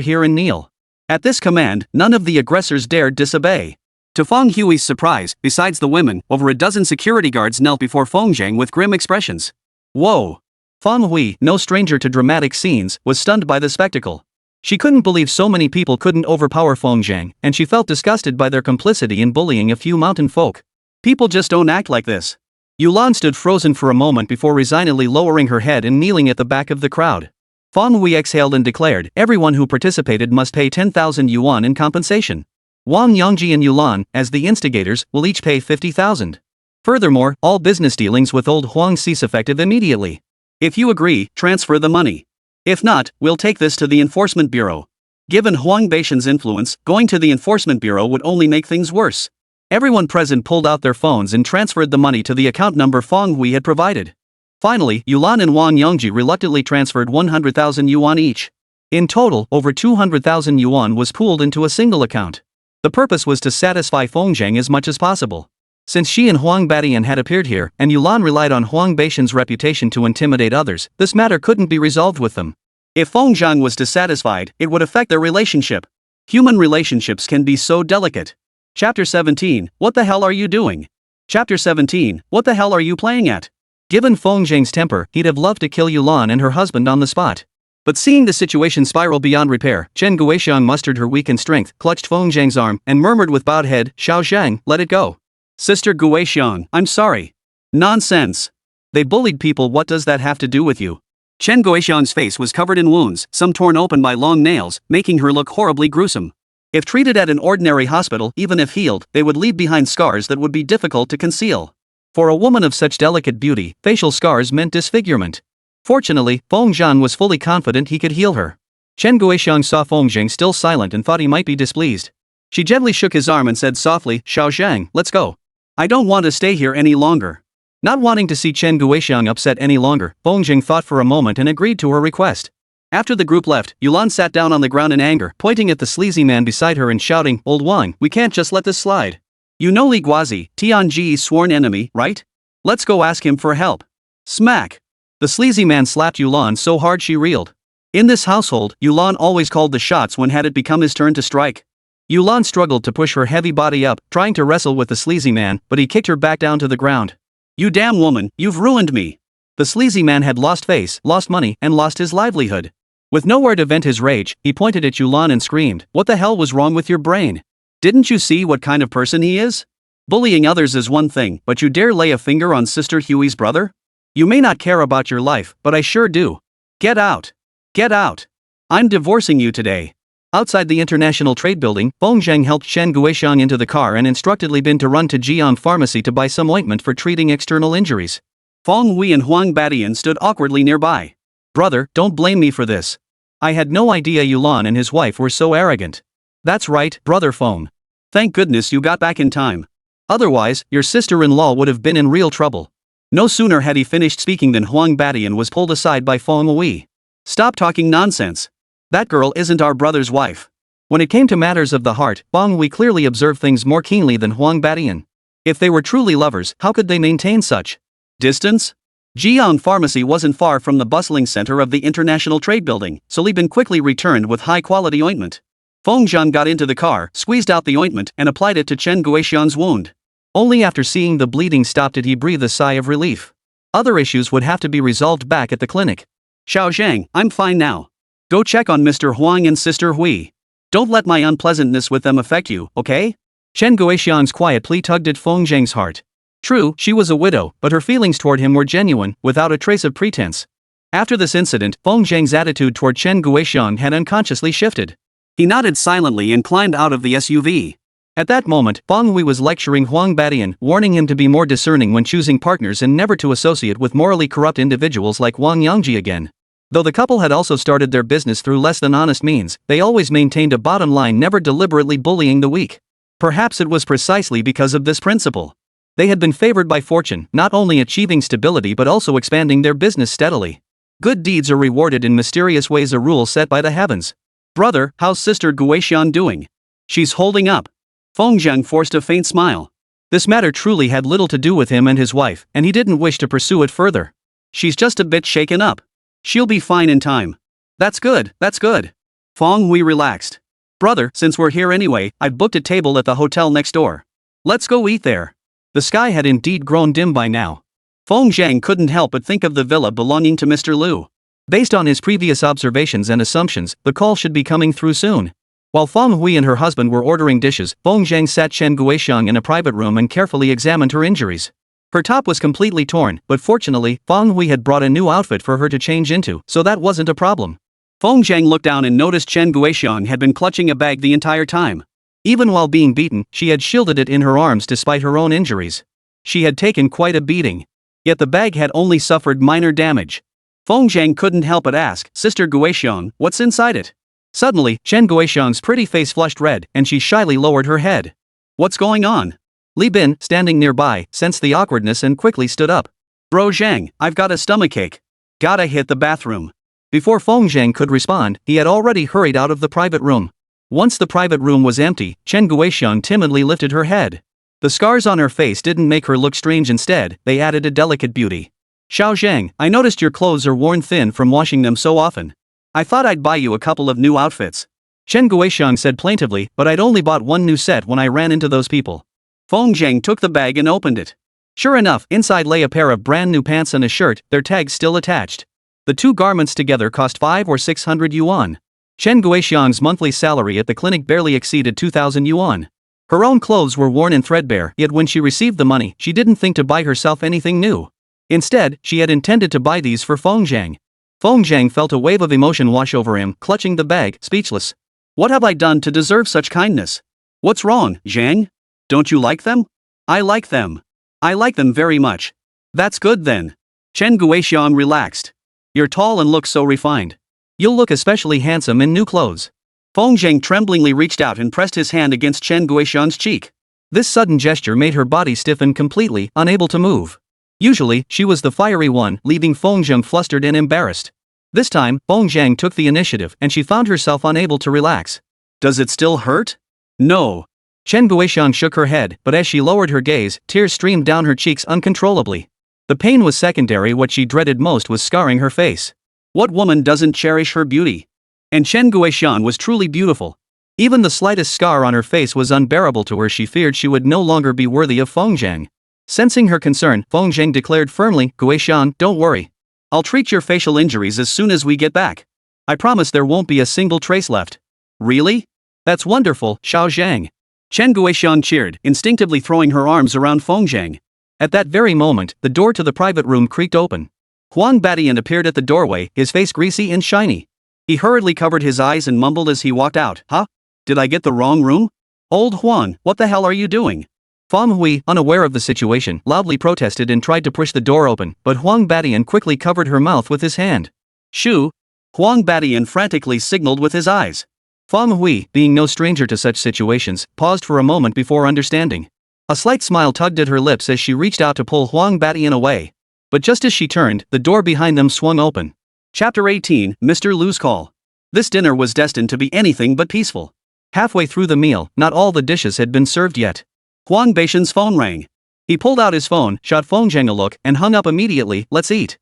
here and kneel. At this command, none of the aggressors dared disobey. To Feng Hui's surprise, besides the women, over a dozen security guards knelt before Feng Zhang with grim expressions. Whoa! Feng Hui, no stranger to dramatic scenes, was stunned by the spectacle. She couldn't believe so many people couldn't overpower Feng Zhang, and she felt disgusted by their complicity in bullying a few mountain folk. People just don't act like this. Yulan stood frozen for a moment before resignedly lowering her head and kneeling at the back of the crowd. Feng Hui exhaled and declared, everyone who participated must pay 10,000 yuan in compensation. Wang Yongji and Yulan, as the instigators, will each pay 50,000. Furthermore, all business dealings with old Huang cease effective immediately. If you agree, transfer the money. If not, we'll take this to the Enforcement Bureau. Given Huang Beishan's influence, going to the Enforcement Bureau would only make things worse. Everyone present pulled out their phones and transferred the money to the account number Feng Hui had provided. Finally, Yulan and Wang Yongji reluctantly transferred 100,000 yuan each. In total, over 200,000 yuan was pooled into a single account. The purpose was to satisfy Feng Zhang as much as possible. Since she and Huang Badian had appeared here, and Yulan relied on Huang Beishan's reputation to intimidate others, this matter couldn't be resolved with them. If Feng Zhang was dissatisfied, it would affect their relationship. Human relationships can be so delicate. Chapter 17, what the hell are you doing? Chapter 17, what the hell are you playing at? Given Feng Zhang's temper, he'd have loved to kill Yulan and her husband on the spot. But seeing the situation spiral beyond repair, Chen Guixiang mustered her weakened strength, clutched Feng Zhang's arm, and murmured with bowed head, Xiao Zhang, let it go. Sister Guixiang, I'm sorry. Nonsense. They bullied people, what does that have to do with you? Chen Guixiang's face was covered in wounds, some torn open by long nails, making her look horribly gruesome. If treated at an ordinary hospital, even if healed, they would leave behind scars that would be difficult to conceal. For a woman of such delicate beauty, facial scars meant disfigurement. Fortunately, Feng Zhang was fully confident he could heal her. Chen Guixiang saw Feng Zhang still silent and thought he might be displeased. She gently shook his arm and said softly, Xiao Zhang, let's go. I don't want to stay here any longer. Not wanting to see Chen Guoxiang upset any longer, Feng Jing thought for a moment and agreed to her request. After the group left, Yulan sat down on the ground in anger, pointing at the sleazy man beside her and shouting, "Old Wang, we can't just let this slide. You know Li Guazi, Tianji's sworn enemy, right? Let's go ask him for help." Smack! The sleazy man slapped Yulan so hard she reeled. In this household, Yulan always called the shots when had it become his turn to strike. Yulan struggled to push her heavy body up, trying to wrestle with the sleazy man, but he kicked her back down to the ground. "You damn woman, you've ruined me." The sleazy man had lost face, lost money, and lost his livelihood. With nowhere to vent his rage, he pointed at Yulan and screamed, "What the hell was wrong with your brain? Didn't you see what kind of person he is? Bullying others is one thing, but you dare lay a finger on Sister Huey's brother? You may not care about your life, but I sure do. Get out. Get out. I'm divorcing you today." Outside the International Trade Building, Feng Zheng helped Chen Guoxiang into the car and instructed Li Bin to run to Jian Pharmacy to buy some ointment for treating external injuries. Feng Hui and Huang Badian stood awkwardly nearby. "Brother, don't blame me for this. I had no idea Yulan and his wife were so arrogant." "That's right, brother Feng. Thank goodness you got back in time. Otherwise, your sister-in-law would have been in real trouble." No sooner had he finished speaking than Huang Badian was pulled aside by Feng Hui. "Stop talking nonsense. That girl isn't our brother's wife." When it came to matters of the heart, Feng Hui clearly observed things more keenly than Huang Badian. If they were truly lovers, how could they maintain such distance? Jian Pharmacy wasn't far from the bustling center of the International Trade Building, so Li Bin quickly returned with high-quality ointment. Feng Zhang got into the car, squeezed out the ointment, and applied it to Chen Guoxiang's wound. Only after seeing the bleeding stop did he breathe a sigh of relief. Other issues would have to be resolved back at the clinic. "Xiao Zhang, I'm fine now. Go check on Mr. Huang and Sister Hui. Don't let my unpleasantness with them affect you, okay?" Chen Guoxiang's quiet plea tugged at Feng Zheng's heart. True, she was a widow, but her feelings toward him were genuine, without a trace of pretense. After this incident, Feng Zheng's attitude toward Chen Guoxiang had unconsciously shifted. He nodded silently and climbed out of the SUV. At that moment, Feng Hui was lecturing Huang Badian, warning him to be more discerning when choosing partners and never to associate with morally corrupt individuals like Wang Yangji again. Though the couple had also started their business through less than honest means, they always maintained a bottom line, never deliberately bullying the weak. Perhaps it was precisely because of this principle. They had been favored by fortune, not only achieving stability but also expanding their business steadily. Good deeds are rewarded in mysterious ways, a rule set by the heavens. "Brother, how's Sister Guoxiang doing?" "She's holding up." Feng Zheng forced a faint smile. This matter truly had little to do with him and his wife, and he didn't wish to pursue it further. "She's just a bit shaken up. She'll be fine in time." That's good, that's good." Feng Hui relaxed. "Brother, since we're here anyway, I've booked a table at the hotel next door. Let's go eat there." The sky had indeed grown dim by now. Feng Zheng couldn't help but think of the villa belonging to Mr. Liu. Based on his previous observations and assumptions, the call should be coming through soon. While Feng Hui and her husband were ordering dishes, Feng Zheng sat Chen Guoxiang in a private room and carefully examined her injuries. Her top was completely torn, but fortunately, Feng Hui had brought a new outfit for her to change into, so that wasn't a problem. Feng Zheng looked down and noticed Chen Guoxiang had been clutching a bag the entire time. Even while being beaten, she had shielded it in her arms despite her own injuries. She had taken quite a beating. Yet the bag had only suffered minor damage. Feng Zheng couldn't help but ask, "Sister Guoxiang, what's inside it?" Suddenly, Chen Guoxiang's pretty face flushed red, and she shyly lowered her head. "What's going on?" Li Bin, standing nearby, sensed the awkwardness and quickly stood up. "Bro Zhang, I've got a stomachache. Gotta hit the bathroom." Before Feng Zheng could respond, he had already hurried out of the private room. Once the private room was empty, Chen Guoxiang timidly lifted her head. The scars on her face didn't make her look strange, instead, they added a delicate beauty. "Xiao Zhang, I noticed your clothes are worn thin from washing them so often. I thought I'd buy you a couple of new outfits." Chen Guoxiang said plaintively, "But I'd only bought one new set when I ran into those people." Feng Zheng took the bag and opened it. Sure enough, inside lay a pair of brand new pants and a shirt, their tags still attached. The two garments together cost 500 or 600 yuan. Chen Guoxiang's monthly salary at the clinic barely exceeded 2,000 yuan. Her own clothes were worn and threadbare, yet when she received the money, she didn't think to buy herself anything new. Instead, she had intended to buy these for Feng Zheng. Feng Zheng felt a wave of emotion wash over him, clutching the bag, speechless. "What have I done to deserve such kindness? What's wrong, Zhang? Don't you like them?" "I like them. I like them very much." "That's good then." Chen Guoxiang relaxed. "You're tall and look so refined. You'll look especially handsome in new clothes." Feng Zheng tremblingly reached out and pressed his hand against Chen Guoxiang's cheek. This sudden gesture made her body stiffen completely, unable to move. Usually, she was the fiery one, leaving Feng Zhang flustered and embarrassed. This time, Feng Zhang took the initiative and she found herself unable to relax. Does it still hurt? No. Chen Guoxiang shook her head, but as she lowered her gaze, tears streamed down her cheeks uncontrollably. The pain was secondary, what she dreaded most was scarring her face. What woman doesn't cherish her beauty? And Chen Guoxiang was truly beautiful. Even the slightest scar on her face was unbearable to her. She feared she would no longer be worthy of Feng Zhang. Sensing her concern, Feng Zhang declared firmly, Guoxiang, don't worry. I'll treat your facial injuries as soon as we get back. I promise there won't be a single trace left. Really? That's wonderful, Xiao Zhang. Chen Guoxiang cheered, instinctively throwing her arms around Feng Zhang. At that very moment, the door to the private room creaked open. Huang Badian appeared at the doorway, his face greasy and shiny. He hurriedly covered his eyes and mumbled as he walked out, Huh? Did I get the wrong room? Old Huang, what the hell are you doing? Feng Hui, unaware of the situation, loudly protested and tried to push the door open, but Huang Badian quickly covered her mouth with his hand. Shoo! Huang Badian frantically signaled with his eyes. Feng Hui, being no stranger to such situations, paused for a moment before understanding. A slight smile tugged at her lips as she reached out to pull Huang Badian away. But just as she turned, the door behind them swung open. Chapter 18, Mr. Lu's Call. This dinner was destined to be anything but peaceful. Halfway through the meal, not all the dishes had been served yet. Huang Beixian's phone rang. He pulled out his phone, shot Feng Zhang a look, and hung up immediately. Let's eat.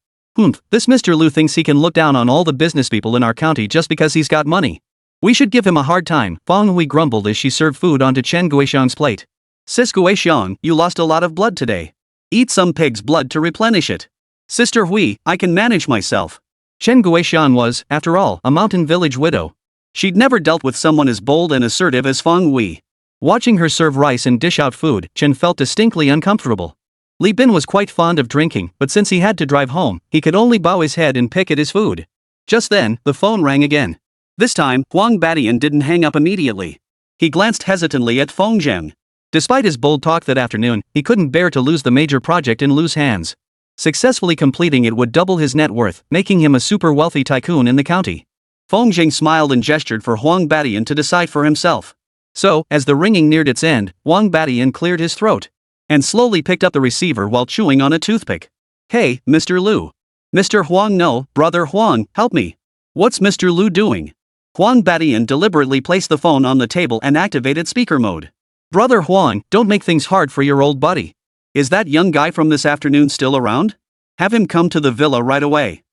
This Mr. Lu thinks he can look down on all the business people in our county just because he's got money. We should give him a hard time, Feng Hui grumbled as she served food onto Chen Guoxiang's plate. Sis Guoxiang, you lost a lot of blood today. Eat some pig's blood to replenish it. Sister Hui, I can manage myself. Chen Guoxiang was, after all, a mountain village widow. She'd never dealt with someone as bold and assertive as Feng Hui. Watching her serve rice and dish out food, Chen felt distinctly uncomfortable. Li Bin was quite fond of drinking, but since he had to drive home, he could only bow his head and pick at his food. Just then, the phone rang again. This time, Huang Badian didn't hang up immediately. He glanced hesitantly at Feng Zhang. Despite his bold talk that afternoon, he couldn't bear to lose the major project in Lu's hands. Successfully completing it would double his net worth, making him a super wealthy tycoon in the county. Feng Zhang smiled and gestured for Huang Badian to decide for himself. So, as the ringing neared its end, Huang Badian cleared his throat and slowly picked up the receiver while chewing on a toothpick. Hey, Mr. Lu. Mr. Huang, no, brother Huang, help me. What's Mr. Lu doing? Huang Badian deliberately placed the phone on the table and activated speaker mode. Brother Huang, don't make things hard for your old buddy. Is that young guy from this afternoon still around? Have him come to the villa right away.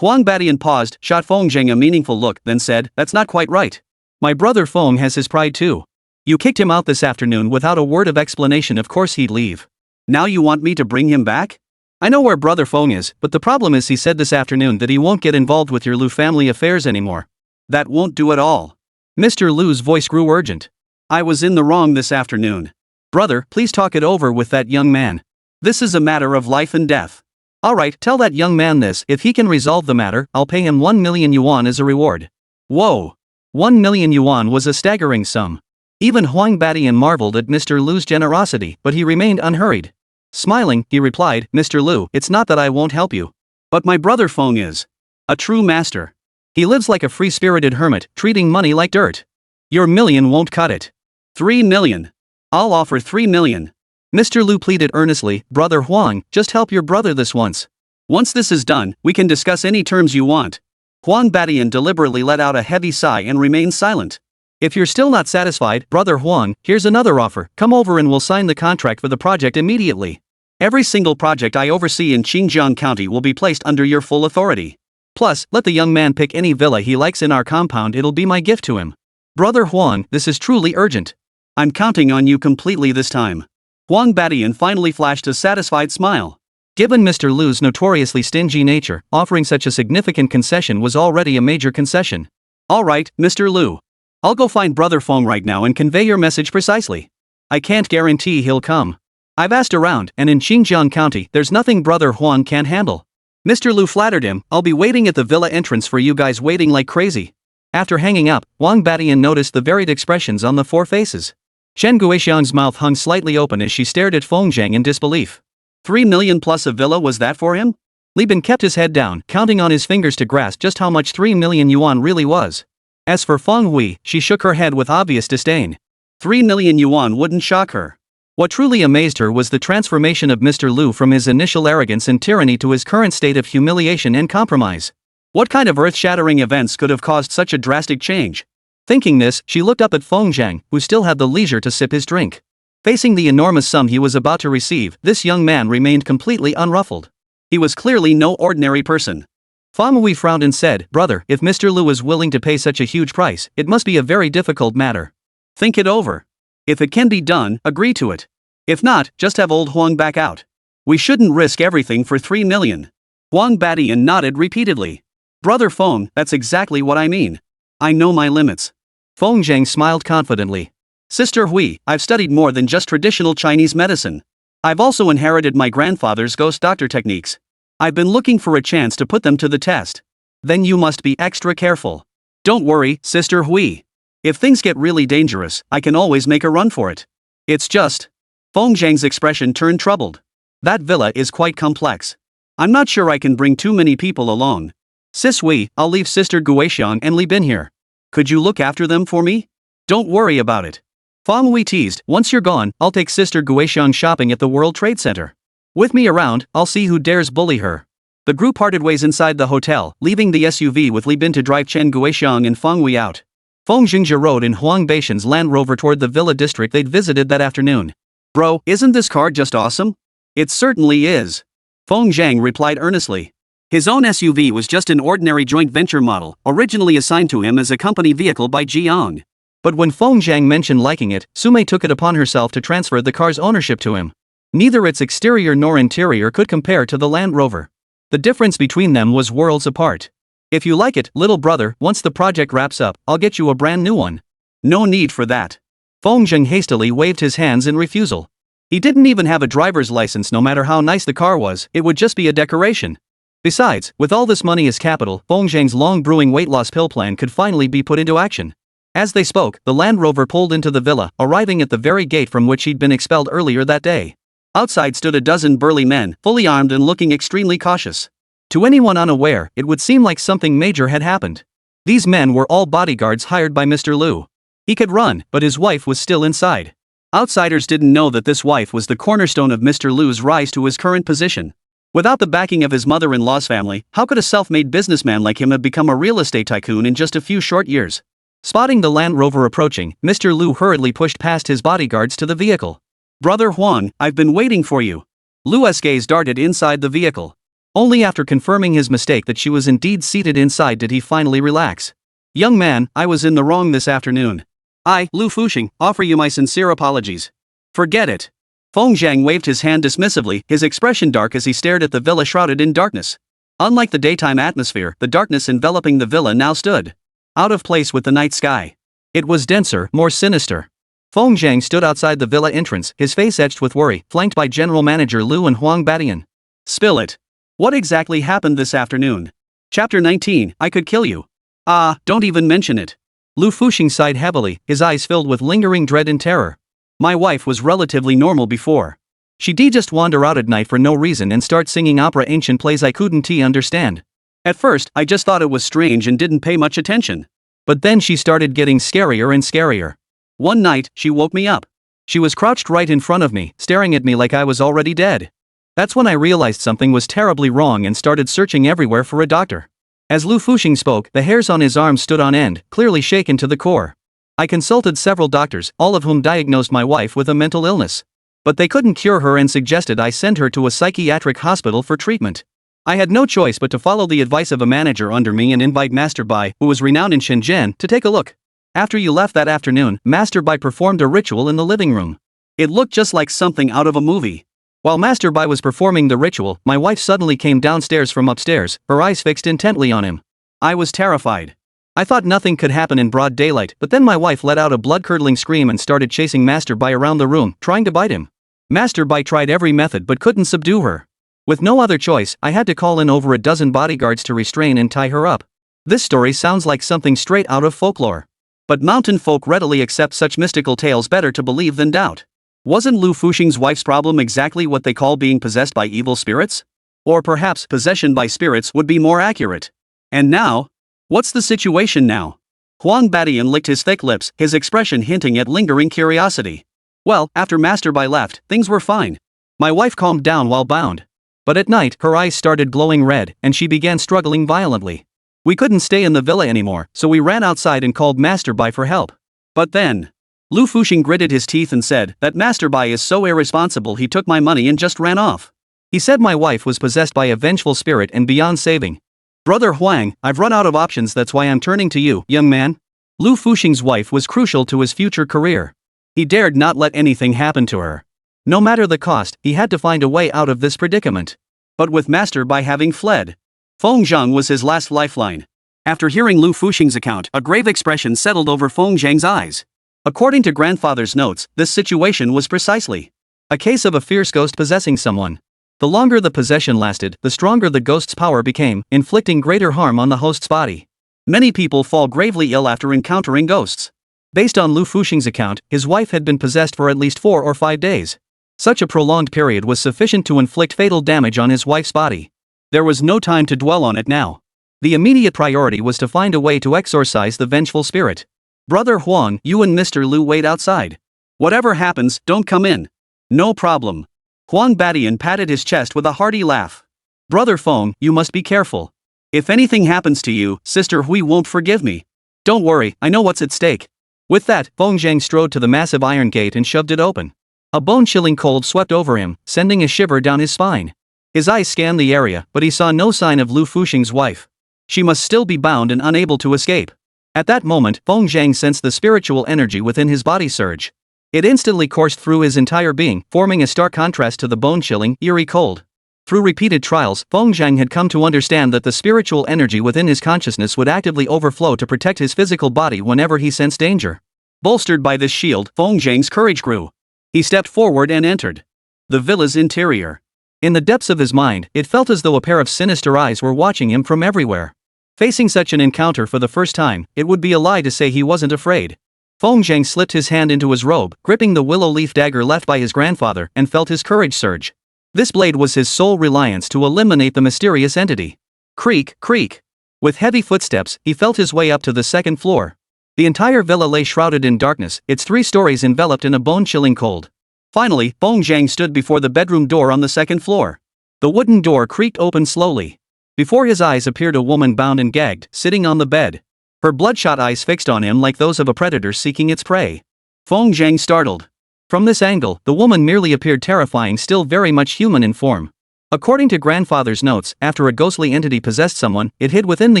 Huang Badian paused, shot Feng Zhang a meaningful look, then said, That's not quite right. My brother Feng has his pride too. You kicked him out this afternoon without a word of explanation, of course he'd leave. Now you want me to bring him back? I know where brother Feng is, but the problem is he said this afternoon that he won't get involved with your Lu family affairs anymore. That won't do at all. Mr. Lu's voice grew urgent. I was in the wrong this afternoon. Brother, please talk it over with that young man. This is a matter of life and death. Alright, tell that young man this, if he can resolve the matter, I'll pay him 1 million yuan as a reward. Whoa! 1 million yuan was a staggering sum. Even Huang Badian marveled at Mr. Lu's generosity, but he remained unhurried. Smiling, he replied, Mr. Lu, it's not that I won't help you. But my brother Feng is a true master. He lives like a free-spirited hermit, treating money like dirt. Your million won't cut it. 3 million. I'll offer 3 million. Mr. Lu pleaded earnestly, Brother Huang, just help your brother this once. Once this is done, we can discuss any terms you want. Huang Badian deliberately let out a heavy sigh and remained silent. If you're still not satisfied, Brother Huang, here's another offer. Come over and we'll sign the contract for the project immediately. Every single project I oversee in Xinjiang County will be placed under your full authority. Plus, let the young man pick any villa he likes in our compound, it'll be my gift to him. Brother Huang, this is truly urgent. I'm counting on you completely this time. Huang Badian finally flashed a satisfied smile. Given Mr. Lu's notoriously stingy nature, offering such a significant concession was already a major concession. Alright, Mr. Lu. I'll go find Brother Feng right now and convey your message precisely. I can't guarantee he'll come. I've asked around, and in Xinjiang County, there's nothing Brother Huang can't handle. Mr. Lu flattered him, I'll be waiting at the villa entrance for you guys, waiting like crazy. After hanging up, Huang Badian noticed the varied expressions on the four faces. Chen Guoxiang's mouth hung slightly open as she stared at Feng Zhang in disbelief. 3 million plus a villa, was that for him? Li Bin kept his head down, counting on his fingers to grasp just how much 3 million yuan really was. As for Feng Hui, she shook her head with obvious disdain. 3 million yuan wouldn't shock her. What truly amazed her was the transformation of Mr. Lu from his initial arrogance and tyranny to his current state of humiliation and compromise. What kind of earth-shattering events could have caused such a drastic change? Thinking this, she looked up at Feng, who still had the leisure to sip his drink. Facing the enormous sum he was about to receive, this young man remained completely unruffled. He was clearly no ordinary person. Feng frowned and said, "Brother, if Mr. Lu is willing to pay such a huge price, it must be a very difficult matter. Think it over. If it can be done, agree to it. If not, just have old Huang back out. We shouldn't risk everything for 3 million. Huang Badian nodded repeatedly. Brother Feng, that's exactly what I mean. I know my limits. Feng Zhang smiled confidently. Sister Hui, I've studied more than just traditional Chinese medicine. I've also inherited my grandfather's ghost doctor techniques. I've been looking for a chance to put them to the test. Then you must be extra careful. Don't worry, Sister Hui. If things get really dangerous, I can always make a run for it. It's just... Feng Zhang's expression turned troubled. That villa is quite complex. I'm not sure I can bring too many people along. Sis Hui, I'll leave Sister Guixiang and Li Bin here. Could you look after them for me? Don't worry about it. Feng Wei teased, once you're gone, I'll take Sister Guixiang shopping at the World Trade Center. With me around, I'll see who dares bully her. The group parted ways inside the hotel, leaving the SUV with Li Bin to drive Chen Guixiang and Feng Wei out. Feng Jingzhe rode in Huang Beishan's Land Rover toward the villa district they'd visited that afternoon. Bro, isn't this car just awesome? It certainly is. Feng Zhang replied earnestly. His own SUV was just an ordinary joint venture model, originally assigned to him as a company vehicle by Jiang. But when Feng Zhang mentioned liking it, Sumei took it upon herself to transfer the car's ownership to him. Neither its exterior nor interior could compare to the Land Rover. The difference between them was worlds apart. If you like it, little brother, once the project wraps up, I'll get you a brand new one. No need for that. Feng Zhang hastily waved his hands in refusal. He didn't even have a driver's license. No matter how nice the car was, it would just be a decoration. Besides, with all this money as capital, Feng Zhang's long-brewing weight loss pill plan could finally be put into action. As they spoke, the Land Rover pulled into the villa, arriving at the very gate from which he'd been expelled earlier that day. Outside stood a dozen burly men, fully armed and looking extremely cautious. To anyone unaware, it would seem like something major had happened. These men were all bodyguards hired by Mr. Lu. He could run, but his wife was still inside. Outsiders didn't know that this wife was the cornerstone of Mr. Lu's rise to his current position. Without the backing of his mother-in-law's family, how could a self-made businessman like him have become a real estate tycoon in just a few short years? Spotting the Land Rover approaching, Mr. Lu hurriedly pushed past his bodyguards to the vehicle. Brother Huang, I've been waiting for you. Lu's gaze darted inside the vehicle. Only after confirming his mistake that she was indeed seated inside did he finally relax. Young man, I was in the wrong this afternoon. I, Lu Fuxing, offer you my sincere apologies. Forget it. Feng Zhang waved his hand dismissively, his expression dark as he stared at the villa shrouded in darkness. Unlike the daytime atmosphere, the darkness enveloping the villa now stood out of place with the night sky. It was denser, more sinister. Feng Zhang stood outside the villa entrance, his face etched with worry, flanked by General Manager Lu and Huang Badian. Spill it. What exactly happened this afternoon? Chapter 19, I could kill you. Ah, don't even mention it. Lu Fuxing sighed heavily, his eyes filled with lingering dread and terror. My wife was relatively normal before. She'd just wander out at night for no reason and start singing opera ancient plays I couldn't understand. At first, I just thought it was strange and didn't pay much attention. But then she started getting scarier and scarier. One night, she woke me up. She was crouched right in front of me, staring at me like I was already dead. That's when I realized something was terribly wrong and started searching everywhere for a doctor. As Lu Fuxing spoke, the hairs on his arms stood on end, clearly shaken to the core. I consulted several doctors, all of whom diagnosed my wife with a mental illness. But they couldn't cure her and suggested I send her to a psychiatric hospital for treatment. I had no choice but to follow the advice of a manager under me and invite Master Bai, who was renowned in Shenzhen, to take a look. After you left that afternoon, Master Bai performed a ritual in the living room. It looked just like something out of a movie. While Master Bai was performing the ritual, my wife suddenly came downstairs from upstairs, her eyes fixed intently on him. I was terrified. I thought nothing could happen in broad daylight, but then my wife let out a blood-curdling scream and started chasing Master Bai around the room, trying to bite him. Master Bai tried every method but couldn't subdue her. With no other choice, I had to call in over a dozen bodyguards to restrain and tie her up. This story sounds like something straight out of folklore. But mountain folk readily accept such mystical tales, better to believe than doubt. Wasn't Lu Fuxing's wife's problem exactly what they call being possessed by evil spirits? Or perhaps possession by spirits would be more accurate. And now? What's the situation now? Huang Badian licked his thick lips, his expression hinting at lingering curiosity. Well, after Master Bai left, things were fine. My wife calmed down while bound. But at night, her eyes started glowing red, and she began struggling violently. We couldn't stay in the villa anymore, so we ran outside and called Master Bai for help. But then, Lu Fuxing gritted his teeth and said that Master Bai is so irresponsible he took my money and just ran off. He said my wife was possessed by a vengeful spirit and beyond saving. Brother Huang, I've run out of options, that's why I'm turning to you, young man. Lu Fuxing's wife was crucial to his future career. He dared not let anything happen to her. No matter the cost, he had to find a way out of this predicament. But with Master Bai having fled, Feng Zhang was his last lifeline. After hearing Lu Fuxing's account, a grave expression settled over Feng Zhang's eyes. According to grandfather's notes, this situation was precisely a case of a fierce ghost possessing someone. The longer the possession lasted, the stronger the ghost's power became, inflicting greater harm on the host's body. Many people fall gravely ill after encountering ghosts. Based on Lu Fuxing's account, his wife had been possessed for at least 4 or 5 days. Such a prolonged period was sufficient to inflict fatal damage on his wife's body. There was no time to dwell on it now. The immediate priority was to find a way to exorcise the vengeful spirit. Brother Huang, you and Mr. Lu wait outside. Whatever happens, don't come in. No problem. Huang Badian patted his chest with a hearty laugh. Brother Feng, you must be careful. If anything happens to you, Sister Hui won't forgive me. Don't worry, I know what's at stake. With that, Feng Zhang strode to the massive iron gate and shoved it open. A bone-chilling cold swept over him, sending a shiver down his spine. His eyes scanned the area, but he saw no sign of Lu Fuxing's wife. She must still be bound and unable to escape. At that moment, Feng Zhang sensed the spiritual energy within his body surge. It instantly coursed through his entire being, forming a stark contrast to the bone-chilling, eerie cold. Through repeated trials, Feng Zhang had come to understand that the spiritual energy within his consciousness would actively overflow to protect his physical body whenever he sensed danger. Bolstered by this shield, Feng Zhang's courage grew. He stepped forward and entered the villa's interior. In the depths of his mind, it felt as though a pair of sinister eyes were watching him from everywhere. Facing such an encounter for the first time, it would be a lie to say he wasn't afraid. Feng Zhang slipped his hand into his robe, gripping the willow leaf dagger left by his grandfather, and felt his courage surge. This blade was his sole reliance to eliminate the mysterious entity. Creak, creak. With heavy footsteps, he felt his way up to the second floor. The entire villa lay shrouded in darkness, its 3 stories enveloped in a bone-chilling cold. Finally, Feng Zhang stood before the bedroom door on the second floor. The wooden door creaked open slowly. Before his eyes appeared a woman bound and gagged, sitting on the bed. Her bloodshot eyes fixed on him like those of a predator seeking its prey. Feng Zhang startled. From this angle, the woman merely appeared terrifying, still very much human in form. According to grandfather's notes, after a ghostly entity possessed someone, it hid within the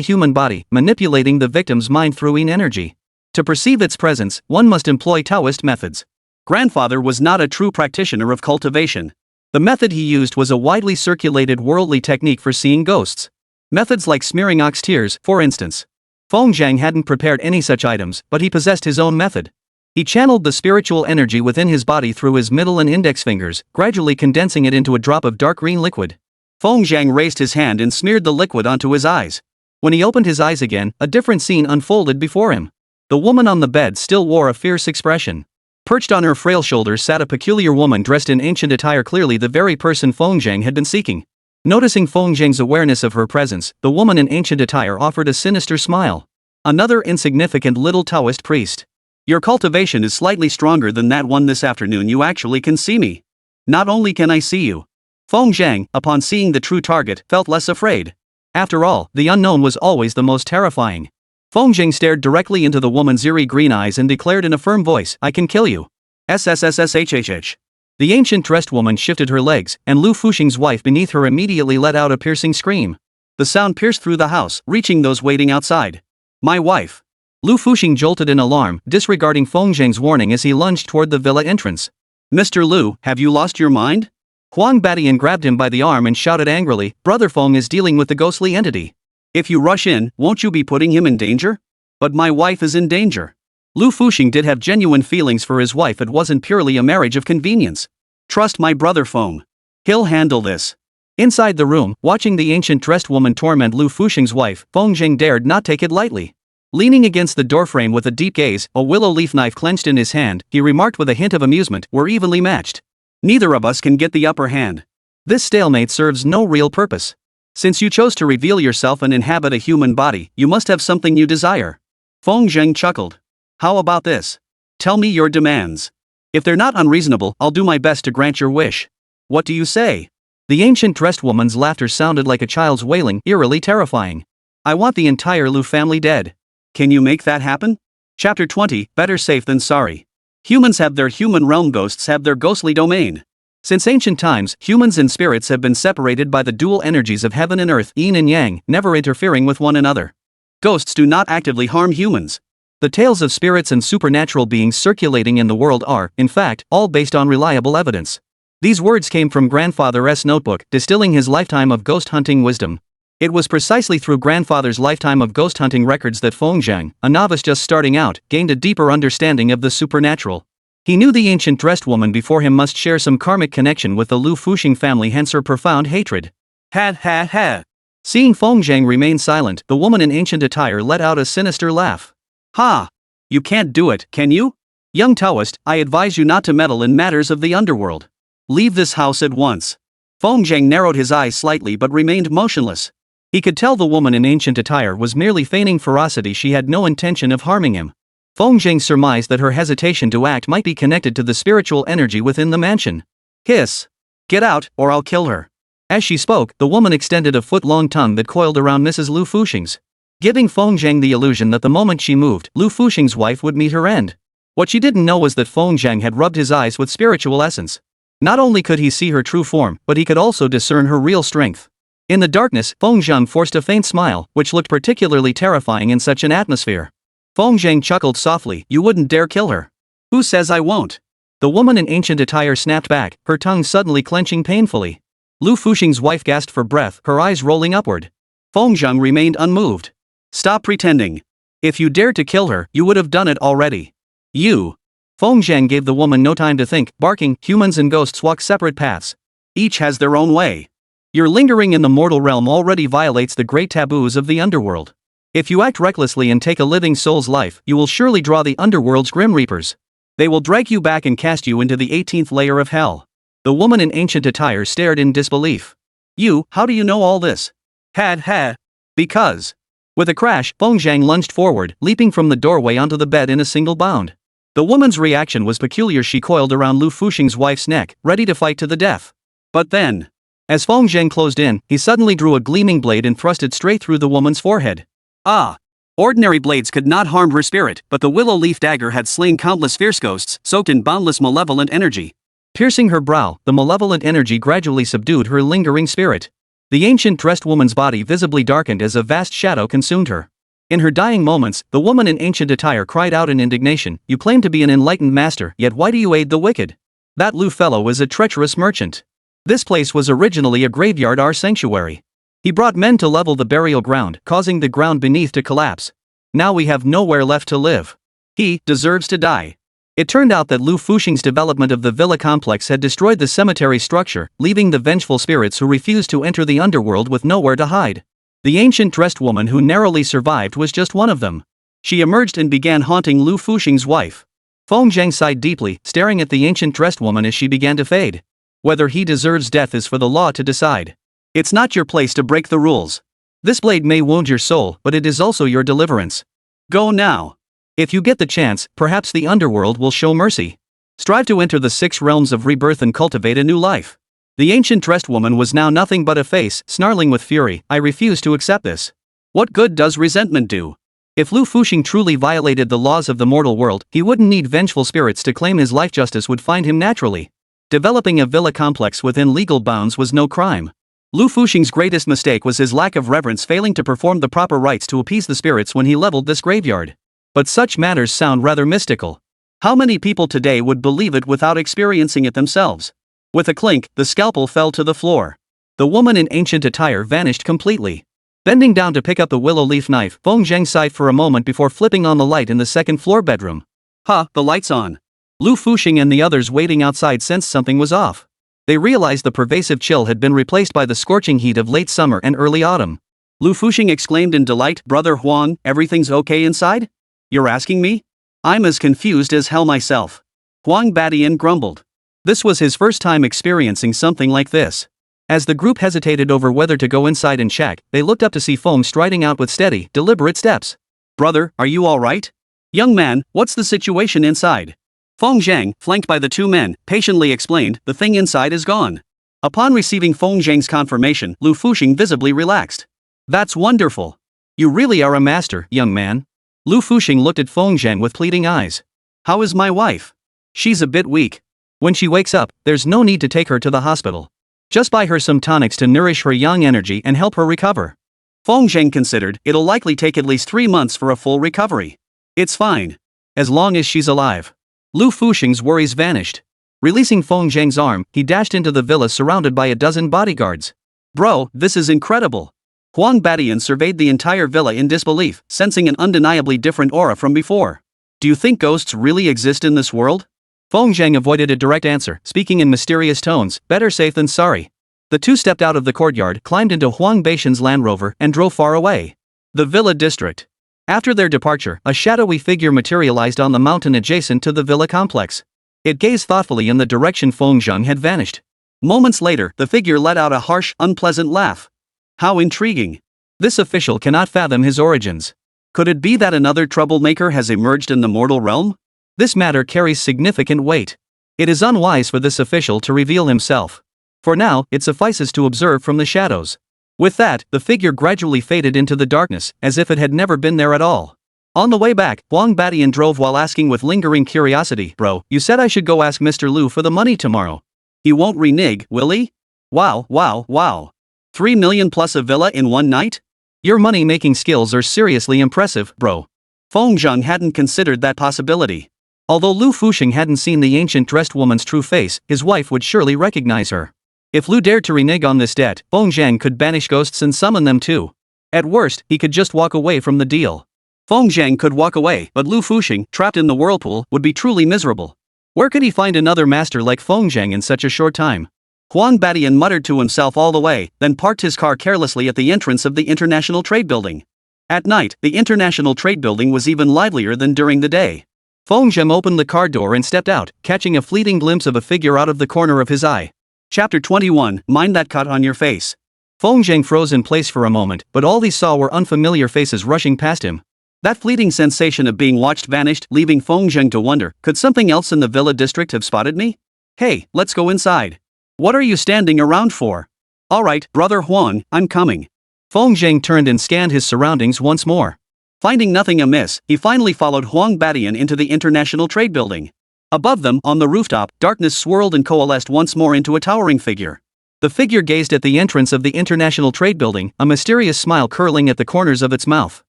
human body, manipulating the victim's mind through energy. To perceive its presence, one must employ Taoist methods. Grandfather was not a true practitioner of cultivation. The method he used was a widely circulated worldly technique for seeing ghosts. Methods like smearing ox tears, for instance. Feng Zhang hadn't prepared any such items, but he possessed his own method. He channeled the spiritual energy within his body through his middle and index fingers, gradually condensing it into a drop of dark green liquid. Feng Zhang raised his hand and smeared the liquid onto his eyes. When he opened his eyes again, a different scene unfolded before him. The woman on the bed still wore a fierce expression. Perched on her frail shoulders sat a peculiar woman dressed in ancient attire, clearly the very person Feng Zhang had been seeking. Noticing Feng Zhang's awareness of her presence, the woman in ancient attire offered a sinister smile. Another insignificant little Taoist priest. Your cultivation is slightly stronger than that one this afternoon. You actually can see me. Not only can I see you. Feng Zhang, upon seeing the true target, felt less afraid. After all, the unknown was always the most terrifying. Feng Zhang stared directly into the woman's eerie green eyes and declared in a firm voice, I can kill you. SSSSHHH. The ancient dressed woman shifted her legs, and Lu Fuxing's wife beneath her immediately let out a piercing scream. The sound pierced through the house, reaching those waiting outside. My wife. Lu Fuxing jolted in alarm, disregarding Feng Zhang's warning as he lunged toward the villa entrance. Mr. Lu, have you lost your mind? Huang Badian grabbed him by the arm and shouted angrily, Brother Feng is dealing with the ghostly entity. If you rush in, won't you be putting him in danger? But my wife is in danger. Lu Fuxing did have genuine feelings for his wife. It wasn't purely a marriage of convenience. Trust my brother Feng. He'll handle this. Inside the room, watching the ancient dressed woman torment Lu Fuxing's wife, Feng Zhang dared not take it lightly. Leaning against the doorframe with a deep gaze, a willow leaf knife clenched in his hand, he remarked with a hint of amusement, we're evenly matched. Neither of us can get the upper hand. This stalemate serves no real purpose. Since you chose to reveal yourself and inhabit a human body, you must have something you desire. Feng Zheng chuckled. How about this? Tell me your demands. If they're not unreasonable, I'll do my best to grant your wish. What do you say? The ancient dressed woman's laughter sounded like a child's wailing, eerily terrifying. I want the entire Lu family dead. Can you make that happen? Chapter 20, Better Safe Than Sorry. Humans have their human realm, ghosts have their ghostly domain. Since ancient times, humans and spirits have been separated by the dual energies of heaven and earth, yin and yang, never interfering with one another. Ghosts do not actively harm humans. The tales of spirits and supernatural beings circulating in the world are, in fact, all based on reliable evidence. These words came from Grandfather's notebook, distilling his lifetime of ghost hunting wisdom. It was precisely through Grandfather's lifetime of ghost hunting records that Feng Zheng, a novice just starting out, gained a deeper understanding of the supernatural. He knew the ancient dressed woman before him must share some karmic connection with the Lu Fuxing family, hence her profound hatred. Ha ha ha. Seeing Feng Zheng remain silent, the woman in ancient attire let out a sinister laugh. Ha! You can't do it, can you? Young Taoist, I advise you not to meddle in matters of the underworld. Leave this house at once. Feng Zheng narrowed his eyes slightly but remained motionless. He could tell the woman in ancient attire was merely feigning ferocity, she had no intention of harming him. Feng Zheng surmised that her hesitation to act might be connected to the spiritual energy within the mansion. Hiss! Get out, or I'll kill her. As she spoke, the woman extended a foot-long tongue that coiled around Mrs. Lu Fuxing's, giving Feng Zheng the illusion that the moment she moved, Lu Fuxing's wife would meet her end. What she didn't know was that Feng Zheng had rubbed his eyes with spiritual essence. Not only could he see her true form, but he could also discern her real strength. In the darkness, Feng Zheng forced a faint smile, which looked particularly terrifying in such an atmosphere. Feng Zheng chuckled softly, you wouldn't dare kill her. Who says I won't? The woman in ancient attire snapped back, her tongue suddenly clenching painfully. Lu Fuxing's wife gasped for breath, her eyes rolling upward. Feng Zheng remained unmoved. Stop pretending. If you dared to kill her, you would have done it already. You. Feng Zheng gave the woman no time to think, barking, humans and ghosts walk separate paths. Each has their own way. Your lingering in the mortal realm already violates the great taboos of the underworld. If you act recklessly and take a living soul's life, you will surely draw the underworld's grim reapers. They will drag you back and cast you into the 18th layer of hell. The woman in ancient attire stared in disbelief. You, how do you know all this? Ha. Because. With a crash, Feng Zheng lunged forward, leaping from the doorway onto the bed in a single bound. The woman's reaction was peculiar, she coiled around Lu Fuxing's wife's neck, ready to fight to the death. But then, as Feng Zheng closed in, he suddenly drew a gleaming blade and thrust it straight through the woman's forehead. Ah! Ordinary blades could not harm her spirit, but the willow leaf dagger had slain countless fierce ghosts, soaked in boundless malevolent energy. Piercing her brow, the malevolent energy gradually subdued her lingering spirit. The ancient dressed woman's body visibly darkened as a vast shadow consumed her. In her dying moments, the woman in ancient attire cried out in indignation, you claim to be an enlightened master, yet why do you aid the wicked? That Lu fellow is a treacherous merchant. This place was originally a graveyard, our sanctuary. He brought men to level the burial ground, causing the ground beneath to collapse. Now we have nowhere left to live. He deserves to die. It turned out that Lu Fuxing's development of the villa complex had destroyed the cemetery structure, leaving the vengeful spirits who refused to enter the underworld with nowhere to hide. The ancient dressed woman who narrowly survived was just one of them. She emerged and began haunting Lu Fuxing's wife. Feng Zheng sighed deeply, staring at the ancient dressed woman as she began to fade. Whether he deserves death is for the law to decide. It's not your place to break the rules. This blade may wound your soul, but it is also your deliverance. Go now. If you get the chance, perhaps the underworld will show mercy. Strive to enter the 6 realms of rebirth and cultivate a new life. The ancient dressed woman was now nothing but a face, snarling with fury, I refuse to accept this. What good does resentment do? If Lu Fuxing truly violated the laws of the mortal world, he wouldn't need vengeful spirits to claim his life, justice would find him naturally. Developing a villa complex within legal bounds was no crime. Lu Fuxing's greatest mistake was his lack of reverence, failing to perform the proper rites to appease the spirits when he leveled this graveyard. But such matters sound rather mystical. How many people today would believe it without experiencing it themselves? With a clink, the scalpel fell to the floor. The woman in ancient attire vanished completely. Bending down to pick up the willow leaf knife, Feng Zheng sighed for a moment before flipping on the light in the second-floor bedroom. The light's on. Lu Fuxing and the others waiting outside sensed something was off. They realized the pervasive chill had been replaced by the scorching heat of late summer and early autumn. Lu Fuxing exclaimed in delight, Brother Huang, everything's okay inside? You're asking me? I'm as confused as hell myself. Huang Badian grumbled. This was his first time experiencing something like this. As the group hesitated over whether to go inside and check, they looked up to see Feng striding out with steady, deliberate steps. Brother, are you alright? Young man, what's the situation inside? Feng Zhang, flanked by the two men, patiently explained, the thing inside is gone. Upon receiving Feng Zhang's confirmation, Lu Fuxing visibly relaxed. That's wonderful. You really are a master, young man. Lu Fuxing looked at Feng Zhang with pleading eyes. How is my wife? She's a bit weak. When she wakes up, there's no need to take her to the hospital. Just buy her some tonics to nourish her young energy and help her recover. Feng Zhang considered, it'll likely take at least 3 months for a full recovery. It's fine. As long as she's alive. Lu Fuxing's worries vanished. Releasing Feng Zhang's arm, he dashed into the villa surrounded by a dozen bodyguards. Bro, this is incredible. Huang Badian surveyed the entire villa in disbelief, sensing an undeniably different aura from before. Do you think ghosts really exist in this world? Feng Zhang avoided a direct answer, speaking in mysterious tones, better safe than sorry. The two stepped out of the courtyard, climbed into Huang Beishan's Land Rover, and drove far away. The villa district. After their departure, a shadowy figure materialized on the mountain adjacent to the villa complex. It gazed thoughtfully in the direction Feng Zhang had vanished. Moments later, the figure let out a harsh, unpleasant laugh. How intriguing. This official cannot fathom his origins. Could it be that another troublemaker has emerged in the mortal realm? This matter carries significant weight. It is unwise for this official to reveal himself. For now, it suffices to observe from the shadows. With that, the figure gradually faded into the darkness, as if it had never been there at all. On the way back, Huang Badian drove while asking with lingering curiosity, Bro, you said I should go ask Mr. Lu for the money tomorrow. He won't renege, will he? Wow. 3 million plus a villa in one night? Your money-making skills are seriously impressive, bro. Feng Zhang hadn't considered that possibility. Although Lu Fuxing hadn't seen the ancient dressed woman's true face, his wife would surely recognize her. If Lu dared to renege on this debt, Feng Zhang could banish ghosts and summon them too. At worst, he could just walk away from the deal. Feng Zhang could walk away, but Lu Fuxing, trapped in the whirlpool, would be truly miserable. Where could he find another master like Feng Zhang in such a short time? Huang Badian muttered to himself all the way, then parked his car carelessly at the entrance of the International Trade Building. At night, the International Trade Building was even livelier than during the day. Feng Zhang opened the car door and stepped out, catching a fleeting glimpse of a figure out of the corner of his eye. Chapter 21, Mind that cut on your face. Feng Zhang froze in place for a moment, but all he saw were unfamiliar faces rushing past him. That fleeting sensation of being watched vanished, leaving Feng Zhang to wonder, could something else in the villa district have spotted me? Hey, let's go inside. What are you standing around for? Alright, brother Huang, I'm coming. Feng Zhang turned and scanned his surroundings once more. Finding nothing amiss, he finally followed Huang Badian into the International Trade Building. Above them, on the rooftop, darkness swirled and coalesced once more into a towering figure. The figure gazed at the entrance of the International Trade Building, a mysterious smile curling at the corners of its mouth.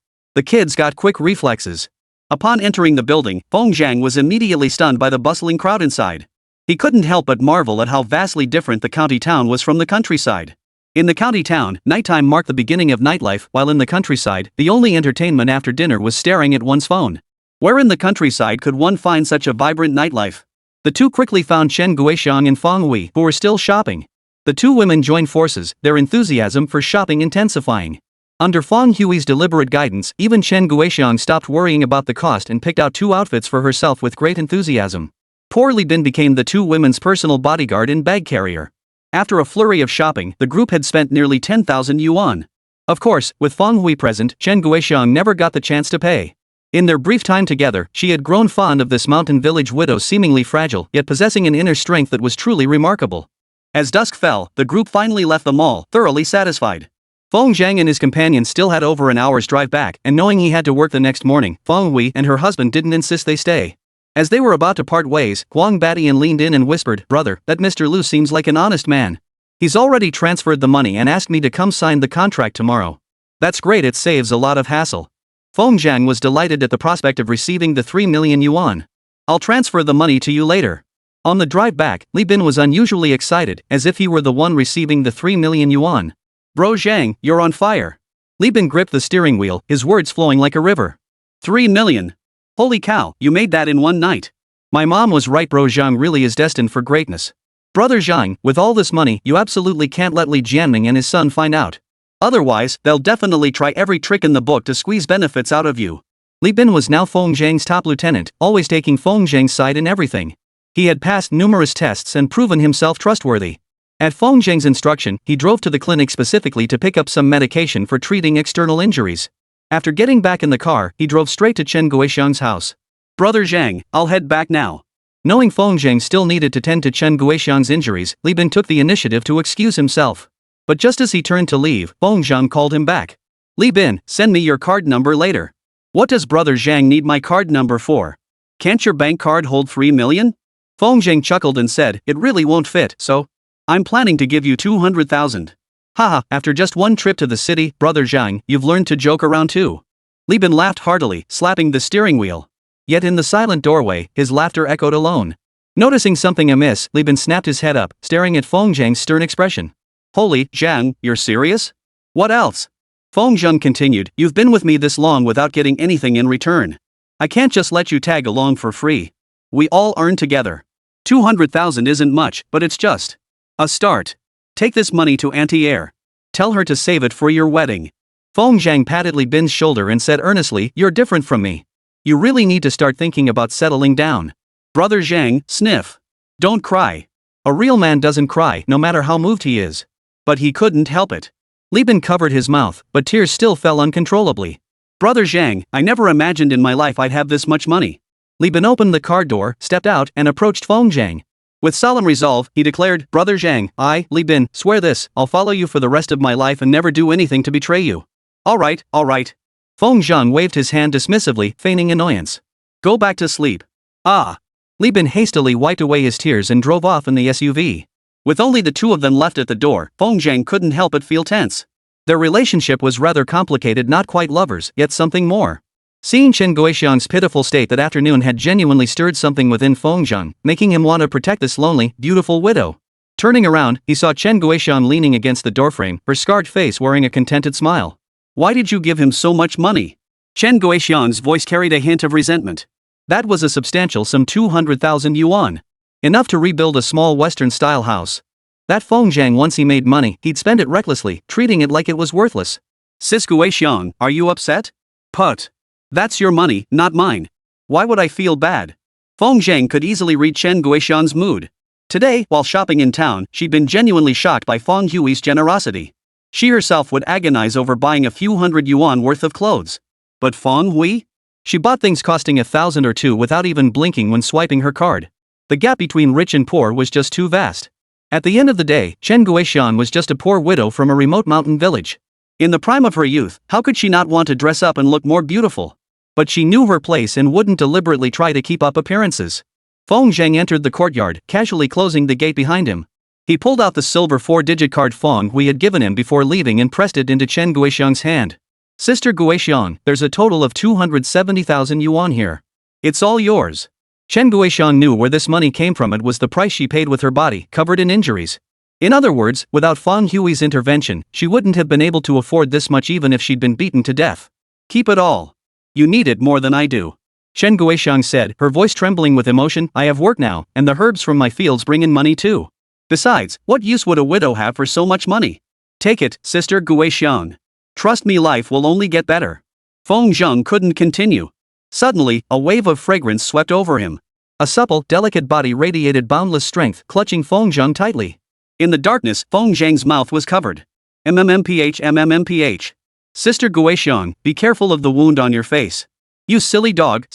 The kids got quick reflexes. Upon entering the building, Feng Zhang was immediately stunned by the bustling crowd inside. He couldn't help but marvel at how vastly different the county town was from the countryside. In the county town, nighttime marked the beginning of nightlife, while in the countryside, the only entertainment after dinner was staring at one's phone. Where in the countryside could one find such a vibrant nightlife? The two quickly found Chen Guixiang and Feng Hui, who were still shopping. The two women joined forces, their enthusiasm for shopping intensifying. Under Feng Hui's deliberate guidance, even Chen Guixiang stopped worrying about the cost and picked out 2 outfits for herself with great enthusiasm. Poor Li Bin became the two women's personal bodyguard and bag carrier. After a flurry of shopping, the group had spent nearly 10,000 yuan. Of course, with Feng Hui present, Chen Guixiang never got the chance to pay. In their brief time together, she had grown fond of this mountain village widow, seemingly fragile, yet possessing an inner strength that was truly remarkable. As dusk fell, the group finally left the mall, thoroughly satisfied. Feng Zhang and his companion still had over an hour's drive back, and knowing he had to work the next morning, Feng Hui and her husband didn't insist they stay. As they were about to part ways, Huang Badian leaned in and whispered, Brother, that Mr. Lu seems like an honest man. He's already transferred the money and asked me to come sign the contract tomorrow. That's great, it saves a lot of hassle. Feng Zhang was delighted at the prospect of receiving the 3 million yuan. I'll transfer the money to you later. On the drive back, Li Bin was unusually excited, as if he were the one receiving the 3 million yuan. Bro Zhang, you're on fire. Li Bin gripped the steering wheel, his words flowing like a river. 3 million. Holy cow, you made that in one night. My mom was right, bro. Zhang really is destined for greatness. Brother Zhang, with all this money, you absolutely can't let Li Jianming and his son find out. Otherwise, they'll definitely try every trick in the book to squeeze benefits out of you. Li Bin was now Feng Zhang's top lieutenant, always taking Feng Zhang's side in everything. He had passed numerous tests and proven himself trustworthy. At Feng Zhang's instruction, he drove to the clinic specifically to pick up some medication for treating external injuries. After getting back in the car, he drove straight to Chen Guixiang's house. Brother Zhang, I'll head back now. Knowing Feng Zhang still needed to tend to Chen Guixiang's injuries, Li Bin took the initiative to excuse himself. But just as he turned to leave, Feng Zhang called him back. Li Bin, send me your card number later. What does Brother Zhang need my card number for? Can't your bank card hold 3 million? Feng Zhang chuckled and said, it really won't fit, so I'm planning to give you 200,000. Haha, after just one trip to the city, Brother Zhang, you've learned to joke around too. Li Bin laughed heartily, slapping the steering wheel. Yet in the silent doorway, his laughter echoed alone. Noticing something amiss, Li Bin snapped his head up, staring at Feng Zhang's stern expression. Holy, Zhang, you're serious? What else? Feng Zhang continued, you've been with me this long without getting anything in return. I can't just let you tag along for free. We all earn together. 200,000 isn't much, but it's just a start. Take this money to Auntie Air. Tell her to save it for your wedding. Feng Zhang patted Li Bin's shoulder and said earnestly, you're different from me. You really need to start thinking about settling down. Brother Zhang, sniff. Don't cry. A real man doesn't cry, no matter how moved he is. But he couldn't help it. Li Bin covered his mouth, but tears still fell uncontrollably. Brother Zhang, I never imagined in my life I'd have this much money. Li Bin opened the car door, stepped out, and approached Feng Zhang. With solemn resolve, he declared, Brother Zhang, I, Li Bin, swear this, I'll follow you for the rest of my life and never do anything to betray you. All right. Feng Zhang waved his hand dismissively, feigning annoyance. Go back to sleep. Ah. Li Bin hastily wiped away his tears and drove off in the SUV. With only the two of them left at the door, Feng Zhang couldn't help but feel tense. Their relationship was rather complicated, not quite lovers, yet something more. Seeing Chen Guixiang's pitiful state that afternoon had genuinely stirred something within Feng Zhang, making him want to protect this lonely, beautiful widow. Turning around, he saw Chen Guixiang leaning against the doorframe, her scarred face wearing a contented smile. Why did you give him so much money? Chen Guixiang's voice carried a hint of resentment. That was a substantial some 200,000 yuan. Enough to rebuild a small Western-style house. That Feng Zhang, once he made money, he'd spend it recklessly, treating it like it was worthless. Sis Guixiang, are you upset? Put. That's your money, not mine. Why would I feel bad? Feng Zhang could easily read Chen Guixiang's mood. Today, while shopping in town, she'd been genuinely shocked by Feng Hui's generosity. She herself would agonize over buying a few hundred yuan worth of clothes. But Feng Hui? She bought things costing 1,000 or two without even blinking when swiping her card. The gap between rich and poor was just too vast. At the end of the day, Chen Guixiang was just a poor widow from a remote mountain village. In the prime of her youth, how could she not want to dress up and look more beautiful? But she knew her place and wouldn't deliberately try to keep up appearances. Feng Zhang entered the courtyard, casually closing the gate behind him. He pulled out the silver 4-digit card Feng Hui had given him before leaving and pressed it into Chen Guixiang's hand. Sister Guixiang, there's a total of 270,000 yuan here. It's all yours. Chen Guixiang knew where this money came from. It was the price she paid with her body, covered in injuries. In other words, without Feng Hui's intervention, she wouldn't have been able to afford this much even if she'd been beaten to death. Keep it all. You need it more than I do. Chen Guixiang said, her voice trembling with emotion, I have work now, and the herbs from my fields bring in money too. Besides, what use would a widow have for so much money? Take it, Sister Guixiang. Trust me, life will only get better. Feng Zhang couldn't continue. Suddenly, a wave of fragrance swept over him. A supple, delicate body radiated boundless strength, clutching Feng Zhang tightly. In the darkness, Feng Zhang's mouth was covered. MMMPH. Sister Guixiang, be careful of the wound on your face. You silly dog.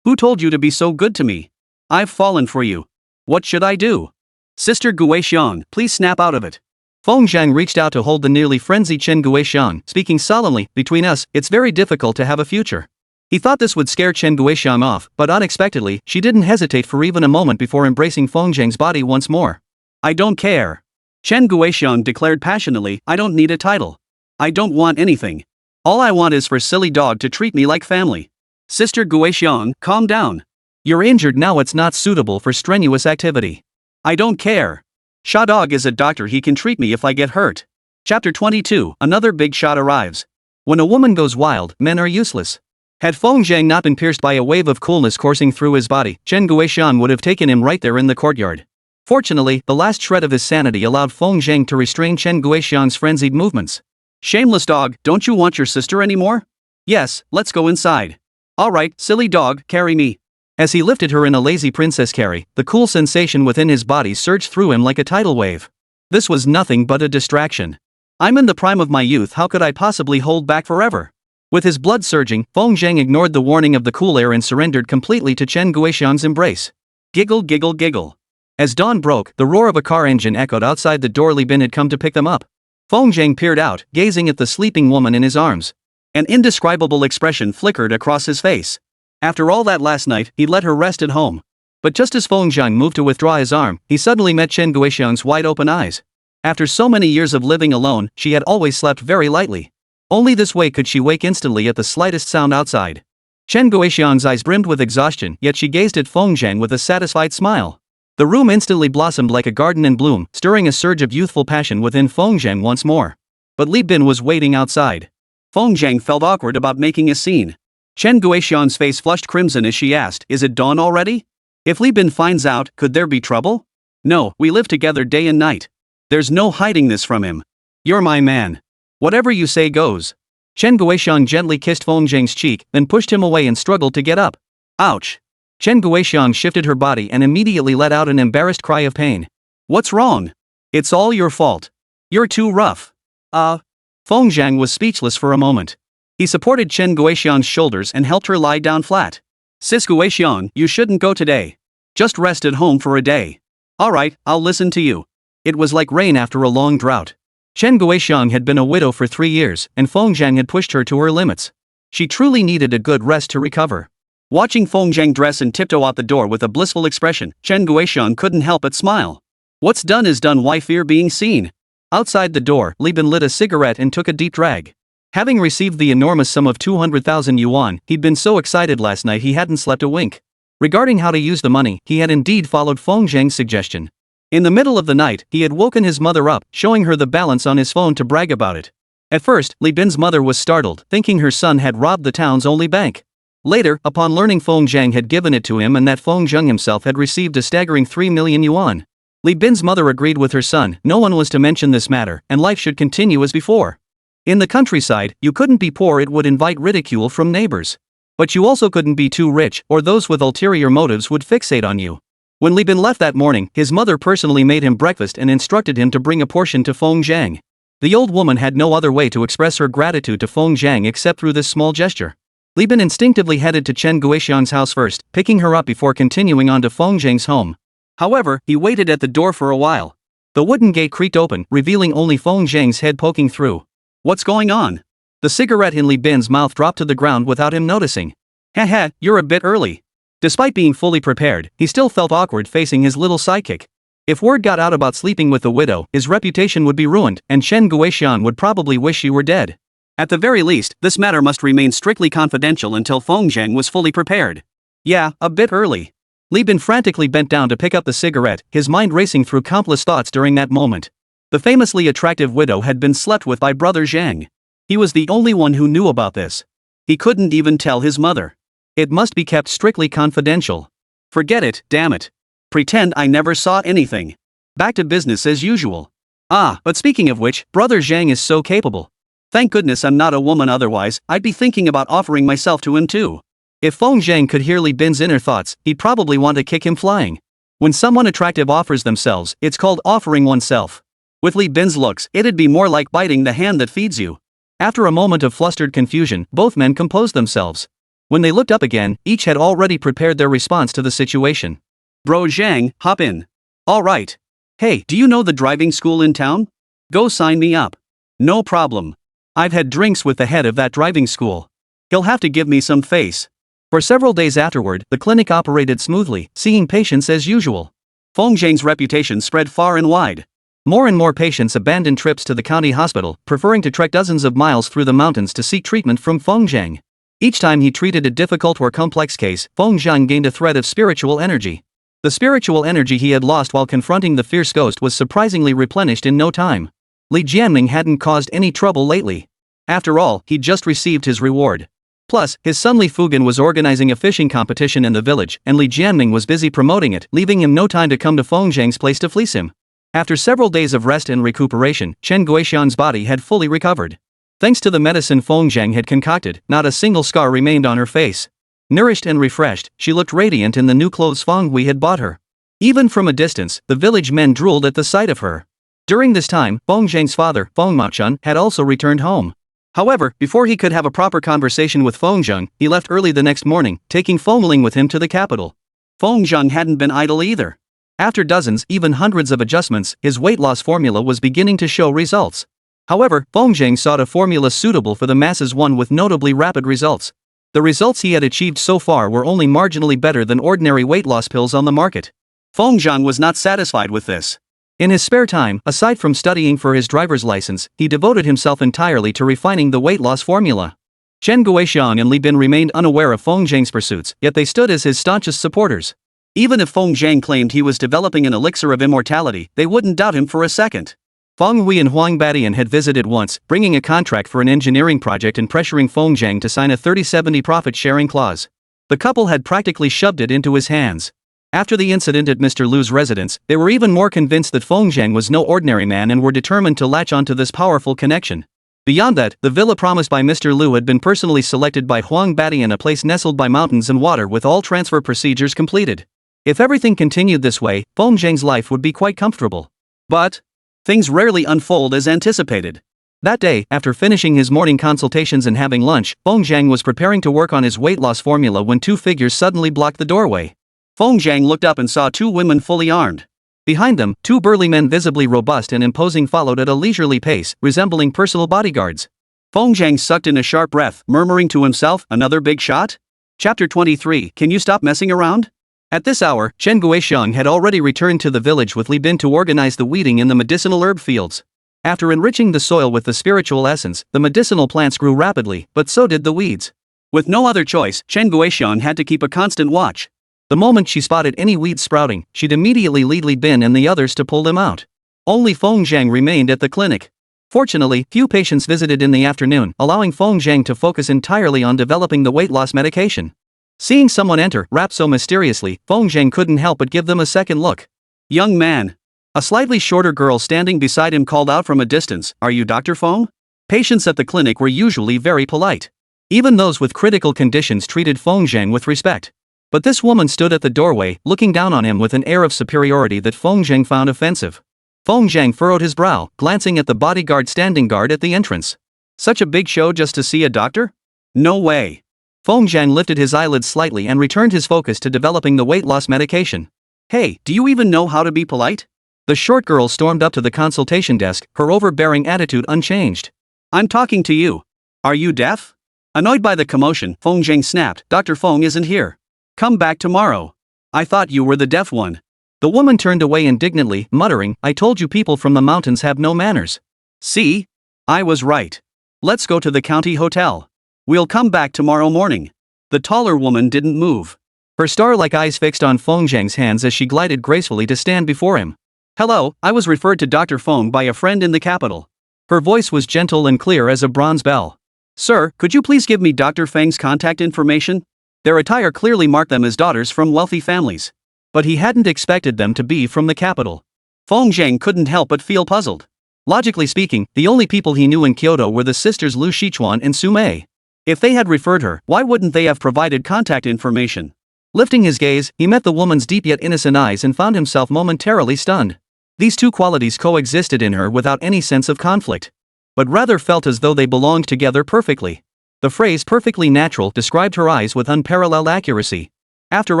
Who told you to be so good to me? I've fallen for you. What should I do? Sister Guixiang, please snap out of it. Feng Zhang reached out to hold the nearly frenzied Chen Guixiang, speaking solemnly, between us, it's very difficult to have a future. He thought this would scare Chen Guixiang off, but unexpectedly, she didn't hesitate for even a moment before embracing Feng Zhang's body once more. I don't care. Chen Guixiang declared passionately, I don't need a title. I don't want anything. All I want is for silly dog to treat me like family. Sister Guixiang, calm down. You're injured now, it's not suitable for strenuous activity. I don't care. Sha Dog is a doctor, he can treat me if I get hurt. Chapter 22, another big shot arrives. When a woman goes wild, men are useless. Had Feng Zhang not been pierced by a wave of coolness coursing through his body, Chen Guixiang would have taken him right there in the courtyard. Fortunately, the last shred of his sanity allowed Feng Zhang to restrain Chen Guixiang's frenzied movements. Shameless dog, don't you want your sister anymore? Yes, let's go inside. Alright, silly dog, carry me. As he lifted her in a lazy princess carry, the cool sensation within his body surged through him like a tidal wave. This was nothing but a distraction. I'm in the prime of my youth, how could I possibly hold back forever? With his blood surging, Feng Zhang ignored the warning of the cool air and surrendered completely to Chen Guoxiang's embrace. Giggle giggle giggle. As dawn broke, the roar of a car engine echoed outside the door. Li Bin had come to pick them up. Feng Zhang peered out, gazing at the sleeping woman in his arms. An indescribable expression flickered across his face. After all that last night, he'd let her rest at home. But just as Feng Zhang moved to withdraw his arm, he suddenly met Chen Guoxiang's wide-open eyes. After so many years of living alone, she had always slept very lightly. Only this way could she wake instantly at the slightest sound outside. Chen Guoxiang's eyes brimmed with exhaustion, yet she gazed at Feng Zhang with a satisfied smile. The room instantly blossomed like a garden in bloom, stirring a surge of youthful passion within Feng Zhang once more. But Li Bin was waiting outside. Feng Zhang felt awkward about making a scene. Chen Guoxiang's face flushed crimson as she asked, "Is it dawn already? If Li Bin finds out, could there be trouble?" "No, we live together day and night. There's no hiding this from him. You're my man. Whatever you say goes." Chen Guoxiang gently kissed Feng Zhang's cheek, then pushed him away and struggled to get up. Ouch! Chen Guoxiang shifted her body and immediately let out an embarrassed cry of pain. "What's wrong? It's all your fault. You're too rough." Feng Zhang was speechless for a moment. He supported Chen Guoxiang's shoulders and helped her lie down flat. "Sis Guoxiang, you shouldn't go today. Just rest at home for a day." "Alright, I'll listen to you." It was like rain after a long drought. Chen Guoxiang had been a widow for 3 years, and Feng Zhang had pushed her to her limits. She truly needed a good rest to recover. Watching Feng Zhang dress and tiptoe out the door with a blissful expression, Chen Guoxiang couldn't help but smile. What's done is done, why fear being seen? Outside the door, Li Bin lit a cigarette and took a deep drag. Having received the enormous sum of 200,000 yuan, he'd been so excited last night he hadn't slept a wink. Regarding how to use the money, he had indeed followed Feng Zhang's suggestion. In the middle of the night, he had woken his mother up, showing her the balance on his phone to brag about it. At first, Li Bin's mother was startled, thinking her son had robbed the town's only bank. Later, upon learning Feng Zhang had given it to him and that Feng Zhang himself had received a staggering 3 million yuan, Li Bin's mother agreed with her son. No one was to mention this matter, and life should continue as before. In the countryside, you couldn't be poor, it would invite ridicule from neighbors. But you also couldn't be too rich, or those with ulterior motives would fixate on you. When Li Bin left that morning, his mother personally made him breakfast and instructed him to bring a portion to Feng Zhang. The old woman had no other way to express her gratitude to Feng Zhang except through this small gesture. Li Bin instinctively headed to Chen Guoxiang's house first, picking her up before continuing on to Feng Zhang's home. However, he waited at the door for a while. The wooden gate creaked open, revealing only Feng Zhang's head poking through. "What's going on?" The cigarette in Li Bin's mouth dropped to the ground without him noticing. "Heh, you're a bit early." Despite being fully prepared, he still felt awkward facing his little sidekick. If word got out about sleeping with the widow, his reputation would be ruined, and Chen Guoxiang would probably wish she were dead. At the very least, this matter must remain strictly confidential until Feng Zhang was fully prepared. "Yeah, a bit early." Li Bin frantically bent down to pick up the cigarette, his mind racing through countless thoughts during that moment. The famously attractive widow had been slept with by brother Zhang. He was the only one who knew about this. He couldn't even tell his mother. It must be kept strictly confidential. Forget it, damn it. Pretend I never saw anything. Back to business as usual. But speaking of which, brother Zhang is so capable. Thank goodness I'm not a woman, otherwise, I'd be thinking about offering myself to him too. If Feng Zhang could hear Li Bin's inner thoughts, he'd probably want to kick him flying. When someone attractive offers themselves, it's called offering oneself. With Li Bin's looks, it'd be more like biting the hand that feeds you. After a moment of flustered confusion, both men composed themselves. When they looked up again, each had already prepared their response to the situation. "Bro Zhang, hop in." "All right." "Hey, do you know the driving school in town? Go sign me up." "No problem. I've had drinks with the head of that driving school. He'll have to give me some face." For several days afterward, the clinic operated smoothly, seeing patients as usual. Feng Zhang's reputation spread far and wide. More and more patients abandoned trips to the county hospital, preferring to trek dozens of miles through the mountains to seek treatment from Feng Zhang. Each time he treated a difficult or complex case, Feng Zhang gained a thread of spiritual energy. The spiritual energy he had lost while confronting the fierce ghost was surprisingly replenished in no time. Li Jianming hadn't caused any trouble lately. After all, he'd just received his reward. Plus, his son Li Fugan was organizing a fishing competition in the village, and Li Jianming was busy promoting it, leaving him no time to come to Feng Zhang's place to fleece him. After several days of rest and recuperation, Chen Guoxiang's body had fully recovered. Thanks to the medicine Feng Zhang had concocted, not a single scar remained on her face. Nourished and refreshed, she looked radiant in the new clothes Feng Hui had bought her. Even from a distance, the village men drooled at the sight of her. During this time, Feng Zhang's father, Feng Maochun, had also returned home. However, before he could have a proper conversation with Feng Zheng, he left early the next morning, taking Feng Ling with him to the capital. Feng Zheng hadn't been idle either. After dozens, even hundreds of adjustments, his weight loss formula was beginning to show results. However, Feng Zheng sought a formula suitable for the masses, one with notably rapid results. The results he had achieved so far were only marginally better than ordinary weight loss pills on the market. Feng Zheng was not satisfied with this. In his spare time, aside from studying for his driver's license, he devoted himself entirely to refining the weight loss formula. Chen Guoxiang and Li Bin remained unaware of Feng Zheng's pursuits, yet they stood as his staunchest supporters. Even if Feng Zheng claimed he was developing an elixir of immortality, they wouldn't doubt him for a second. Feng Hui and Huang Badian had visited once, bringing a contract for an engineering project and pressuring Feng Zheng to sign a 30-70 profit-sharing clause. The couple had practically shoved it into his hands. After the incident at Mr. Lu's residence, they were even more convinced that Feng Zheng was no ordinary man and were determined to latch onto this powerful connection. Beyond that, the villa promised by Mr. Lu had been personally selected by Huang Badian, a place nestled by mountains and water with all transfer procedures completed. If everything continued this way, Feng Zheng's life would be quite comfortable. But things rarely unfold as anticipated. That day, after finishing his morning consultations and having lunch, Feng Zheng was preparing to work on his weight loss formula when two figures suddenly blocked the doorway. Feng Zheng looked up and saw two women fully armed. Behind them, two burly men visibly robust and imposing followed at a leisurely pace, resembling personal bodyguards. Feng Zheng sucked in a sharp breath, murmuring to himself, "Another big shot?" Chapter 23, Can you stop messing around? At this hour, Chen Guoxiang had already returned to the village with Li Bin to organize the weeding in the medicinal herb fields. After enriching the soil with the spiritual essence, the medicinal plants grew rapidly, but so did the weeds. With no other choice, Chen Guoxiang had to keep a constant watch. The moment she spotted any weeds sprouting, she'd immediately lead Li Bin and the others to pull them out. Only Feng Zheng remained at the clinic. Fortunately, few patients visited in the afternoon, allowing Feng Zheng to focus entirely on developing the weight loss medication. Seeing someone enter, wrapped so mysteriously, Feng Zheng couldn't help but give them a second look. "Young man." A slightly shorter girl standing beside him called out from a distance, "Are you Dr. Feng?" Patients at the clinic were usually very polite. Even those with critical conditions treated Feng Zheng with respect. But this woman stood at the doorway, looking down on him with an air of superiority that Feng Zheng found offensive. Feng Zheng furrowed his brow, glancing at the bodyguard standing guard at the entrance. Such a big show just to see a doctor? No way. Feng Zheng lifted his eyelids slightly and returned his focus to developing the weight loss medication. "Hey, do you even know how to be polite?" The short girl stormed up to the consultation desk, her overbearing attitude unchanged. "I'm talking to you. Are you deaf?" Annoyed by the commotion, Feng Zheng snapped, "Dr. Feng isn't here. Come back tomorrow." "I thought you were the deaf one." The woman turned away indignantly, muttering, "I told you people from the mountains have no manners." "See? I was right. Let's go to the county hotel. We'll come back tomorrow morning." The taller woman didn't move. Her star-like eyes fixed on Feng Zheng's hands as she glided gracefully to stand before him. "Hello, I was referred to Dr. Feng by a friend in the capital." Her voice was gentle and clear as a bronze bell. "Sir, could you please give me Dr. Feng's contact information?" Their attire clearly marked them as daughters from wealthy families. But he hadn't expected them to be from the capital. Feng Zheng couldn't help but feel puzzled. Logically speaking, the only people he knew in Kyoto were the sisters Lu Shichuan and Su Mei. If they had referred her, why wouldn't they have provided contact information? Lifting his gaze, he met the woman's deep yet innocent eyes and found himself momentarily stunned. These two qualities coexisted in her without any sense of conflict, but rather felt as though they belonged together perfectly. The phrase "perfectly natural" described her eyes with unparalleled accuracy. After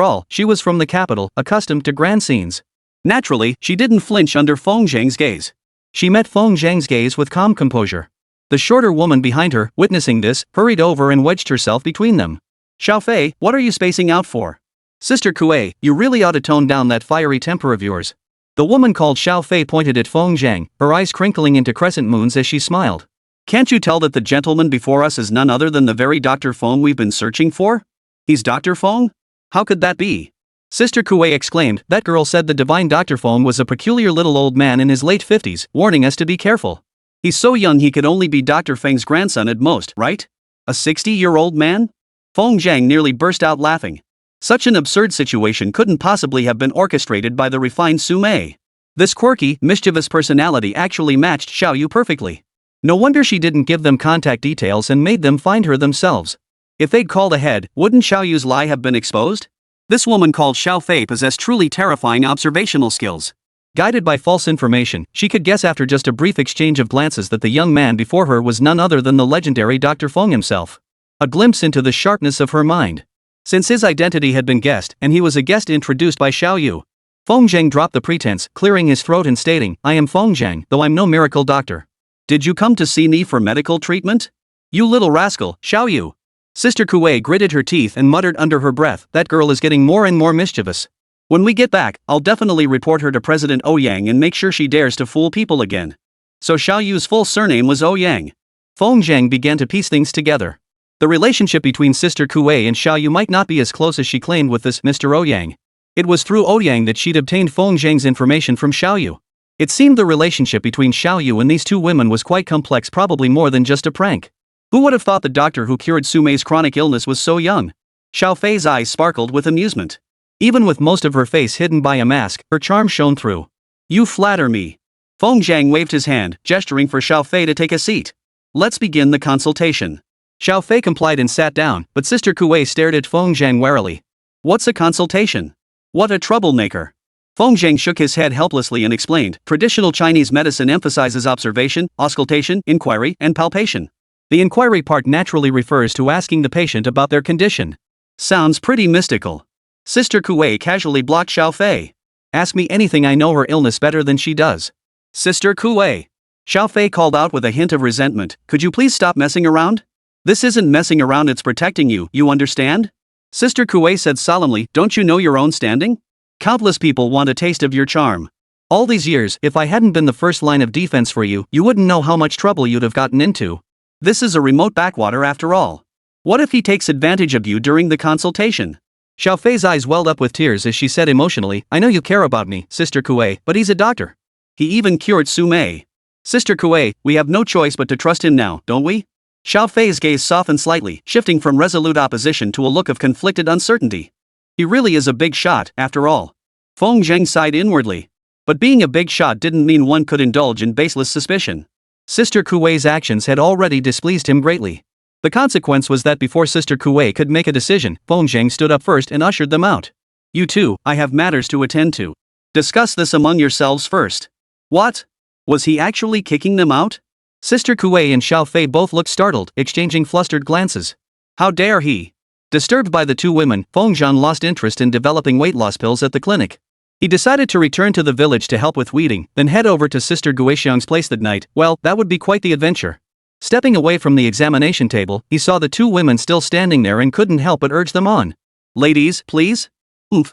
all, she was from the capital, accustomed to grand scenes. Naturally, she didn't flinch under Feng Zheng's gaze. She met Feng Zheng's gaze with calm composure. The shorter woman behind her, witnessing this, hurried over and wedged herself between them. "Xiaofei, what are you spacing out for? Sister Kuei, you really ought to tone down that fiery temper of yours." The woman called Xiaofei pointed at Feng Zheng, her eyes crinkling into crescent moons as she smiled. "Can't you tell that the gentleman before us is none other than the very Dr. Feng we've been searching for?" "He's Dr. Feng? How could that be?" Sister Kuei exclaimed. "That girl said the divine Dr. Feng was a peculiar little old man in his late 50s, warning us to be careful. He's so young he could only be Dr. Feng's grandson at most, right? A 60-year-old man?" Feng Zheng nearly burst out laughing. Such an absurd situation couldn't possibly have been orchestrated by the refined Su Mei. This quirky, mischievous personality actually matched Xiaoyu perfectly. No wonder she didn't give them contact details and made them find her themselves. If they'd called ahead, wouldn't Xiaoyu's lie have been exposed? This woman called Xiaofei possessed truly terrifying observational skills. Guided by false information, she could guess after just a brief exchange of glances that the young man before her was none other than the legendary Dr. Feng himself. A glimpse into the sharpness of her mind. Since his identity had been guessed, and he was a guest introduced by Xiao Yu, Feng Zhang dropped the pretense, clearing his throat and stating, "I am Feng Zhang, though I'm no miracle doctor." "Did you come to see me for medical treatment? You little rascal, Xiao Yu." Sister Kuei gritted her teeth and muttered under her breath, "That girl is getting more and more mischievous. When we get back, I'll definitely report her to President Ouyang and make sure she dares to fool people again." So Xiao Yu's full surname was Ouyang. Feng Zhang began to piece things together. The relationship between Sister Kuei and Xiao Yu might not be as close as she claimed with this Mr. Ouyang. It was through Ouyang that she'd obtained Feng Zhang's information from Xiao Yu. It seemed the relationship between Xiao Yu and these two women was quite complex, probably more than just a prank. Who would have thought the doctor who cured Sumei's chronic illness was so young? Xiao Fei's eyes sparkled with amusement. Even with most of her face hidden by a mask, her charm shone through. "You flatter me." Feng Zhang waved his hand, gesturing for Xiao Fei to take a seat. "Let's begin the consultation." Xiao Fei complied and sat down, but Sister Kuei stared at Feng Zhang warily. "What's a consultation? What a troublemaker." Feng Zhang shook his head helplessly and explained, "Traditional Chinese medicine emphasizes observation, auscultation, inquiry, and palpation. The inquiry part naturally refers to asking the patient about their condition." "Sounds pretty mystical." Sister Kuei casually blocked Xiao Fei. "Ask me anything, I know her illness better than she does." "Sister Kuei." Xiao Fei called out with a hint of resentment, "Could you please stop messing around? This isn't messing around, it's protecting you, you understand?" Sister Kuei said solemnly, "Don't you know your own standing? Countless people want a taste of your charm. All these years, if I hadn't been the first line of defense for you, you wouldn't know how much trouble you'd have gotten into. This is a remote backwater after all. What if he takes advantage of you during the consultation?" Xiao Fei's eyes welled up with tears as she said emotionally, "I know you care about me, Sister Kuei, but he's a doctor. He even cured Sumei. Sister Kuei, we have no choice but to trust him now, don't we?" Xiao Fei's gaze softened slightly, shifting from resolute opposition to a look of conflicted uncertainty. He really is a big shot, after all. Feng Zhang sighed inwardly. But being a big shot didn't mean one could indulge in baseless suspicion. Sister Kuei's actions had already displeased him greatly. The consequence was that before Sister Kuei could make a decision, Feng Zhang stood up first and ushered them out. "You two, I have matters to attend to. Discuss this among yourselves first." What? Was he actually kicking them out? Sister Kuei and Xiao Fei both looked startled, exchanging flustered glances. How dare he? Disturbed by the two women, Feng Zhang lost interest in developing weight loss pills at the clinic. He decided to return to the village to help with weeding, then head over to Sister Guixiang's place that night. Well, that would be quite the adventure. Stepping away from the examination table, he saw the two women still standing there and couldn't help but urge them on. "Ladies, please?"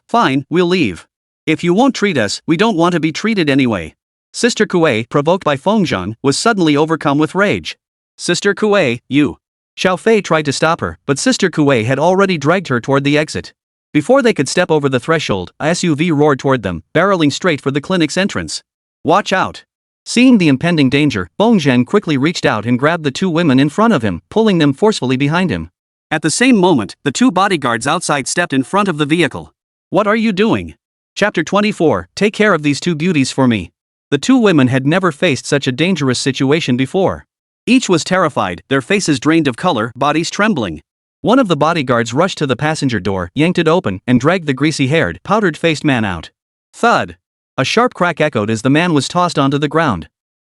Fine, we'll leave. If you won't treat us, we don't want to be treated anyway." Sister Kuei, provoked by Feng Zhang, was suddenly overcome with rage. "Sister Kuei, you." Xiao Fei tried to stop her, but Sister Kuei had already dragged her toward the exit. Before they could step over the threshold, a SUV roared toward them, barreling straight for the clinic's entrance. "Watch out." Seeing the impending danger, Feng Zhang quickly reached out and grabbed the two women in front of him, pulling them forcefully behind him. At the same moment, the two bodyguards outside stepped in front of the vehicle. "What are you doing?" Chapter 24, Take care of these two beauties for me. The two women had never faced such a dangerous situation before. Each was terrified, their faces drained of color, bodies trembling. One of the bodyguards rushed to the passenger door, yanked it open, and dragged the greasy-haired, powdered-faced man out. Thud! A sharp crack echoed as the man was tossed onto the ground.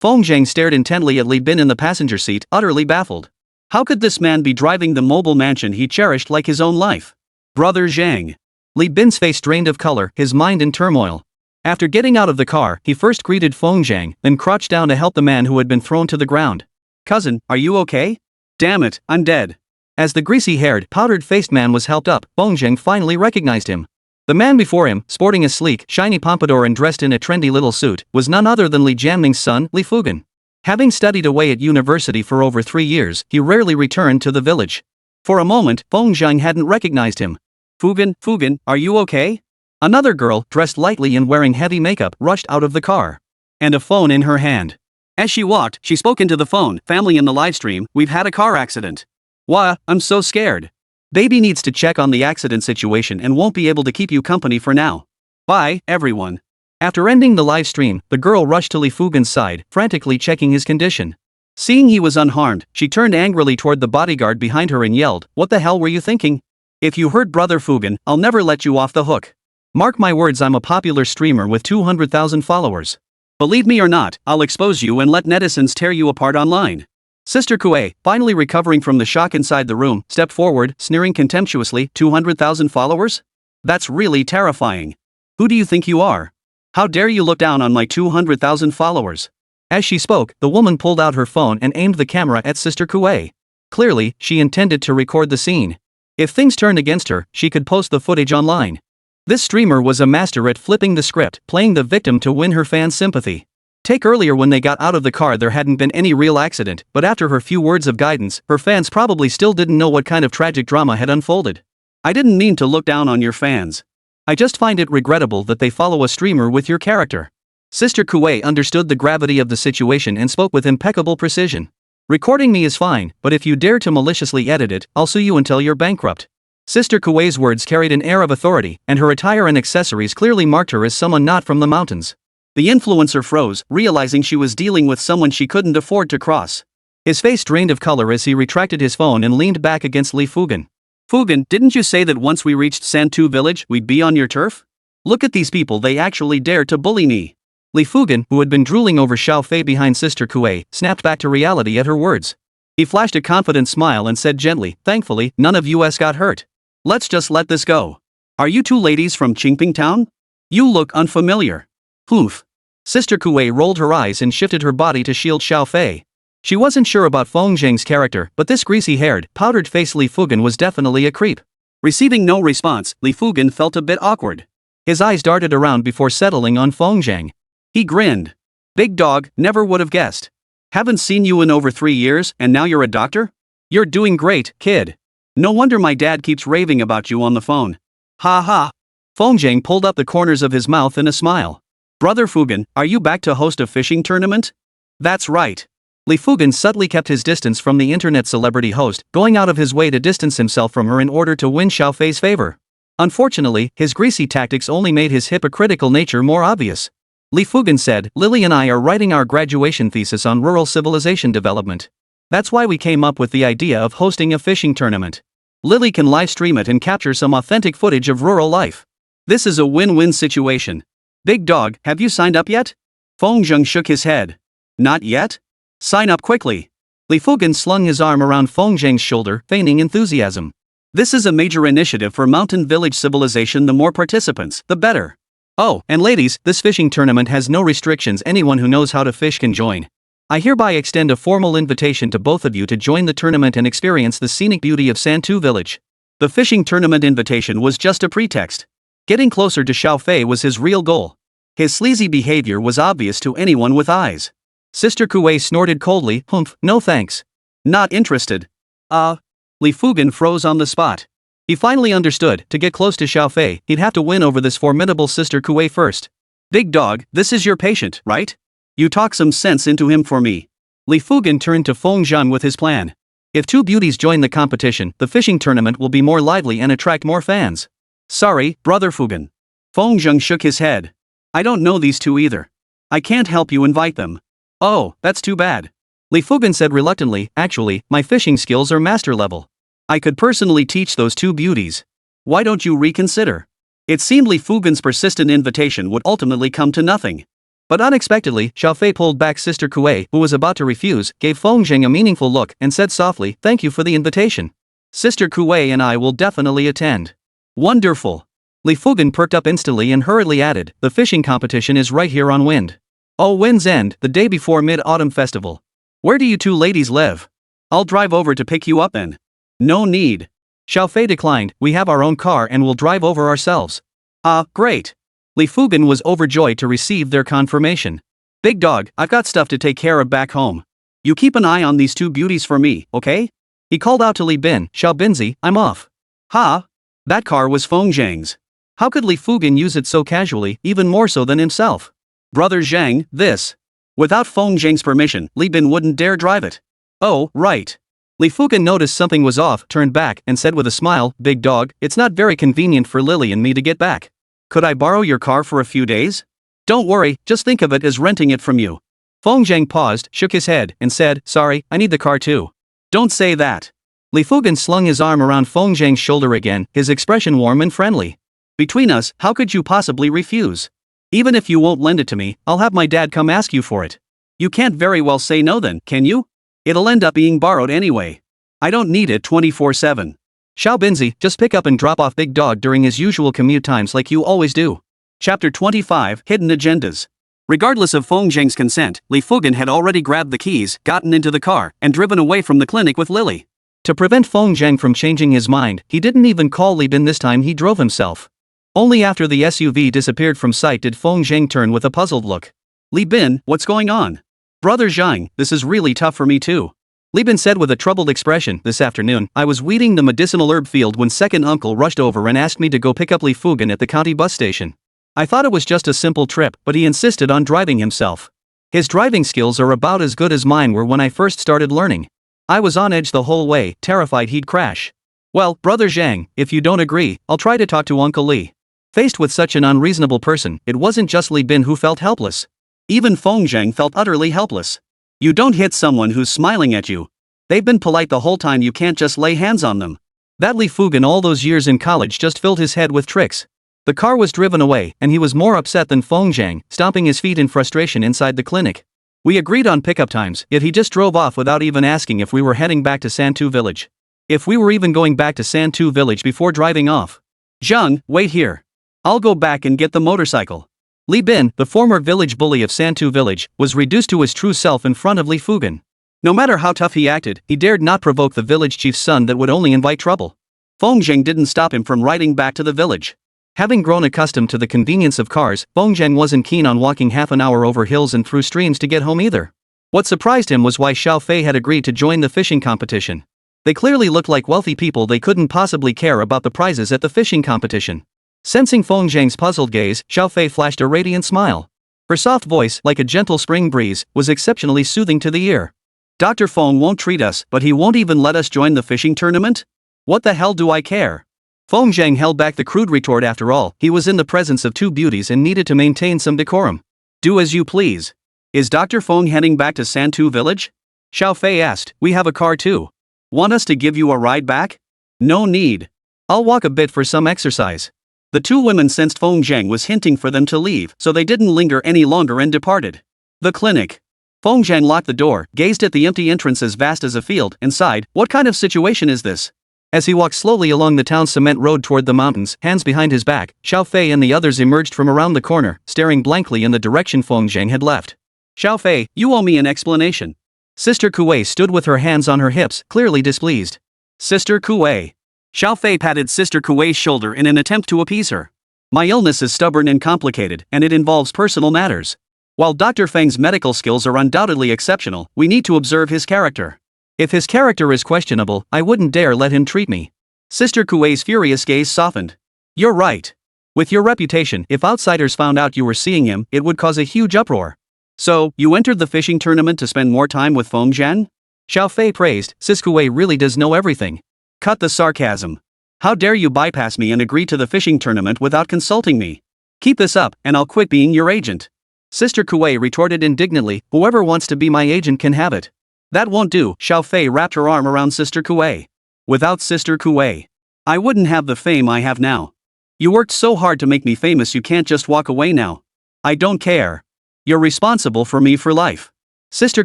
Feng Zhang stared intently at Li Bin in the passenger seat, utterly baffled. How could this man be driving the mobile mansion he cherished like his own life? Brother Zhang. Li Bin's face drained of color, his mind in turmoil. After getting out of the car, he first greeted Feng Zhang, then crouched down to help the man who had been thrown to the ground. "Cousin, are you okay?" "Damn it, I'm dead." As the greasy-haired, powdered-faced man was helped up, Feng Zhang finally recognized him. The man before him, sporting a sleek, shiny pompadour and dressed in a trendy little suit, was none other than Li Jianming's son, Li Fugan. Having studied away at university for over 3 years, he rarely returned to the village. For a moment, Feng Zhang hadn't recognized him. Fugan, are you okay?" Another girl, dressed lightly and wearing heavy makeup, rushed out of the car. And a phone in her hand. As she walked, she spoke into the phone. "Family in the live stream, we've had a car accident. Wah, I'm so scared. Baby needs to check on the accident situation and won't be able to keep you company for now. Bye, everyone." After ending the live stream, the girl rushed to Li Fugan's side, frantically checking his condition. Seeing he was unharmed, she turned angrily toward the bodyguard behind her and yelled, "What the hell were you thinking? If you hurt Brother Fugan, I'll never let you off the hook." Mark my words, I'm a popular streamer with 200,000 followers. Believe me or not, I'll expose you and let netizens tear you apart online. Sister Kuei, finally recovering from the shock inside the room, stepped forward, sneering contemptuously. 200,000 followers? That's really terrifying. Who do you think you are? How dare you look down on my 200,000 followers? As she spoke, the woman pulled out her phone and aimed the camera at Sister Kuei. Clearly, she intended to record the scene. If things turned against her, she could post the footage online. This streamer was a master at flipping the script, playing the victim to win her fans' sympathy. Take earlier when they got out of the car, there hadn't been any real accident, but after her few words of guidance, her fans probably still didn't know what kind of tragic drama had unfolded. I didn't mean to look down on your fans. I just find it regrettable that they follow a streamer with your character. Sister Kuei understood the gravity of the situation and spoke with impeccable precision. Recording me is fine, but if you dare to maliciously edit it, I'll sue you until you're bankrupt. Sister Kuei's words carried an air of authority, and her attire and accessories clearly marked her as someone not from the mountains. The influencer froze, realizing she was dealing with someone she couldn't afford to cross. His face drained of color as he retracted his phone and leaned back against Li Fugen. Fugen, didn't you say that once we reached Santu village, we'd be on your turf? Look at these people, they actually dare to bully me. Li Fugen, who had been drooling over Xiao Fei behind Sister Kuei, snapped back to reality at her words. He flashed a confident smile and said gently, thankfully, none of us got hurt. Let's just let this go. Are you two ladies from Qingping town? You look unfamiliar. Poof. Sister Kuei rolled her eyes and shifted her body to shield Xiao Fei. She wasn't sure about Feng Zheng's character, but this greasy-haired, powdered-faced Li Fugen was definitely a creep. Receiving no response, Li Fugen felt a bit awkward. His eyes darted around before settling on Feng Zheng. He grinned. Big dog, never would have guessed. Haven't seen you in over 3 years, and now you're a doctor? You're doing great, kid. No wonder my dad keeps raving about you on the phone. Ha ha. Feng Zheng pulled up the corners of his mouth in a smile. Brother Fugen, are you back to host a fishing tournament? That's right. Li Fugen subtly kept his distance from the internet celebrity host, going out of his way to distance himself from her in order to win Xiao Fei's favor. Unfortunately, his greasy tactics only made his hypocritical nature more obvious. Li Fugen said, Lily and I are writing our graduation thesis on rural civilization development. That's why we came up with the idea of hosting a fishing tournament. Lily can live stream it and capture some authentic footage of rural life. This is a win-win situation. Big dog, have you signed up yet? Feng Zheng shook his head. Not yet? Sign up quickly. Li Fugen slung his arm around Feng Zheng's shoulder, feigning enthusiasm. This is a major initiative for mountain village civilization. The more participants, the better. Oh, and ladies, this fishing tournament has no restrictions. Anyone who knows how to fish can join. I hereby extend a formal invitation to both of you to join the tournament and experience the scenic beauty of Santu village. The fishing tournament invitation was just a pretext. Getting closer to Xiao Fei was his real goal. His sleazy behavior was obvious to anyone with eyes. Sister Kuei snorted coldly, humph, no thanks. Not interested. Li Fugen froze on the spot. He finally understood, to get close to Xiao Fei, he'd have to win over this formidable Sister Kuei first. Big dog, this is your patient, right? You talk some sense into him for me. Li Fugen turned to Feng Zheng with his plan. If two beauties join the competition, the fishing tournament will be more lively and attract more fans. Sorry, Brother Fugen. Feng Zheng shook his head. I don't know these two either. I can't help you invite them. Oh, that's too bad. Li Fugen said reluctantly, actually, my fishing skills are master level. I could personally teach those two beauties. Why don't you reconsider? It seemed Li Fugen's persistent invitation would ultimately come to nothing. But unexpectedly, Xiao Fei pulled back Sister Kuei, who was about to refuse, gave Feng Zheng a meaningful look, and said softly, thank you for the invitation. Sister Kuei and I will definitely attend. Wonderful. Li Fugen perked up instantly and hurriedly added, the fishing competition is right here on Wind. Oh, Wind's End, the day before Mid-Autumn Festival. Where do you two ladies live? I'll drive over to pick you up then. No need. Xiao Fei declined, we have our own car and will drive over ourselves. Ah, great. Li Fugen was overjoyed to receive their confirmation. Big dog, I've got stuff to take care of back home. You keep an eye on these two beauties for me, okay? He called out to Li Bin, Xiao Binzi, I'm off. Ha! That car was Feng Zheng's. How could Li Fugen use it so casually, even more so than himself? Brother Zheng, this. Without Feng Zheng's permission, Li Bin wouldn't dare drive it. Oh, right. Li Fugen noticed something was off, turned back, and said with a smile, Big dog, it's not very convenient for Lily and me to get back. Could I borrow your car for a few days? Don't worry, just think of it as renting it from you. Feng Zheng paused, shook his head, and said, sorry, I need the car too. Don't say that. Li Fugen slung his arm around Feng Zheng's shoulder again, his expression warm and friendly. Between us, how could you possibly refuse? Even if you won't lend it to me, I'll have my dad come ask you for it. You can't very well say no then, can you? It'll end up being borrowed anyway. I don't need it 24/7. Xiao Binzi, just pick up and drop off Big Dog during his usual commute times like you always do. Chapter 25, Hidden Agendas. Regardless of Feng Zheng's consent, Li Fugan had already grabbed the keys, gotten into the car, and driven away from the clinic with Lily. To prevent Feng Zheng from changing his mind, he didn't even call Li Bin this time, he drove himself. Only after the SUV disappeared from sight did Feng Zheng turn with a puzzled look. Li Bin, what's going on? Brother Zhang, this is really tough for me too. Li Bin said with a troubled expression. This afternoon, I was weeding the medicinal herb field when second uncle rushed over and asked me to go pick up Li Fugan at the county bus station. I thought it was just a simple trip, but he insisted on driving himself. His driving skills are about as good as mine were when I first started learning. I was on edge the whole way, terrified he'd crash. Well, Brother Zhang, if you don't agree, I'll try to talk to Uncle Li. Faced with such an unreasonable person, it wasn't just Li Bin who felt helpless. Even Feng Zheng felt utterly helpless. You don't hit someone who's smiling at you. They've been polite the whole time, you can't just lay hands on them. That Li Fugan all those years in college just filled his head with tricks. The car was driven away, and he was more upset than Feng Zheng, stomping his feet in frustration inside the clinic. We agreed on pickup times, yet he just drove off without even asking if we were heading back to Santu village. If we were even going back to Santu village before driving off. Zhang, wait here. I'll go back and get the motorcycle. Li Bin, the former village bully of Santu village, was reduced to his true self in front of Li Fugan. No matter how tough he acted, he dared not provoke the village chief's son that would only invite trouble. Feng Zheng didn't stop him from riding back to the village. Having grown accustomed to the convenience of cars, Feng Zheng wasn't keen on walking half an hour over hills and through streams to get home either. What surprised him was why Xiao Fei had agreed to join the fishing competition. They clearly looked like wealthy people, they couldn't possibly care about the prizes at the fishing competition. Sensing Feng Zheng's puzzled gaze, Xiao Fei flashed a radiant smile. Her soft voice, like a gentle spring breeze, was exceptionally soothing to the ear. Dr. Feng won't treat us, but he won't even let us join the fishing tournament? What the hell do I care? Feng Zheng held back the crude retort. After all, he was in the presence of two beauties and needed to maintain some decorum. Do as you please. Is Dr. Feng heading back to Santu village? Xiao Fei asked. We have a car too. Want us to give you a ride back? No need. I'll walk a bit for some exercise. The two women sensed Feng Zheng was hinting for them to leave, so they didn't linger any longer and departed. The clinic. Feng Zheng locked the door, gazed at the empty entrance as vast as a field, and sighed. What kind of situation is this? As he walked slowly along the town's cement road toward the mountains, hands behind his back, Xiao Fei and the others emerged from around the corner, staring blankly in the direction Feng Zheng had left. Xiao Fei, you owe me an explanation. Sister Kuei stood with her hands on her hips, clearly displeased. Sister Kuei. Xiao Fei patted Sister Kuei's shoulder in an attempt to appease her. My illness is stubborn and complicated, and it involves personal matters. While Dr. Feng's medical skills are undoubtedly exceptional, we need to observe his character. If his character is questionable, I wouldn't dare let him treat me. Sister Kuei's furious gaze softened. You're right. With your reputation, if outsiders found out you were seeing him, it would cause a huge uproar. So, you entered the fishing tournament to spend more time with Feng Zheng? Xiao Fei praised. Sis Kuei really does know everything. Cut the sarcasm. How dare you bypass me and agree to the fishing tournament without consulting me? Keep this up, and I'll quit being your agent. Sister Kuei retorted indignantly. Whoever wants to be my agent can have it. That won't do. Xiao Fei wrapped her arm around Sister Kuei. Without Sister Kuei, I wouldn't have the fame I have now. You worked so hard to make me famous, you can't just walk away now. I don't care. You're responsible for me for life. Sister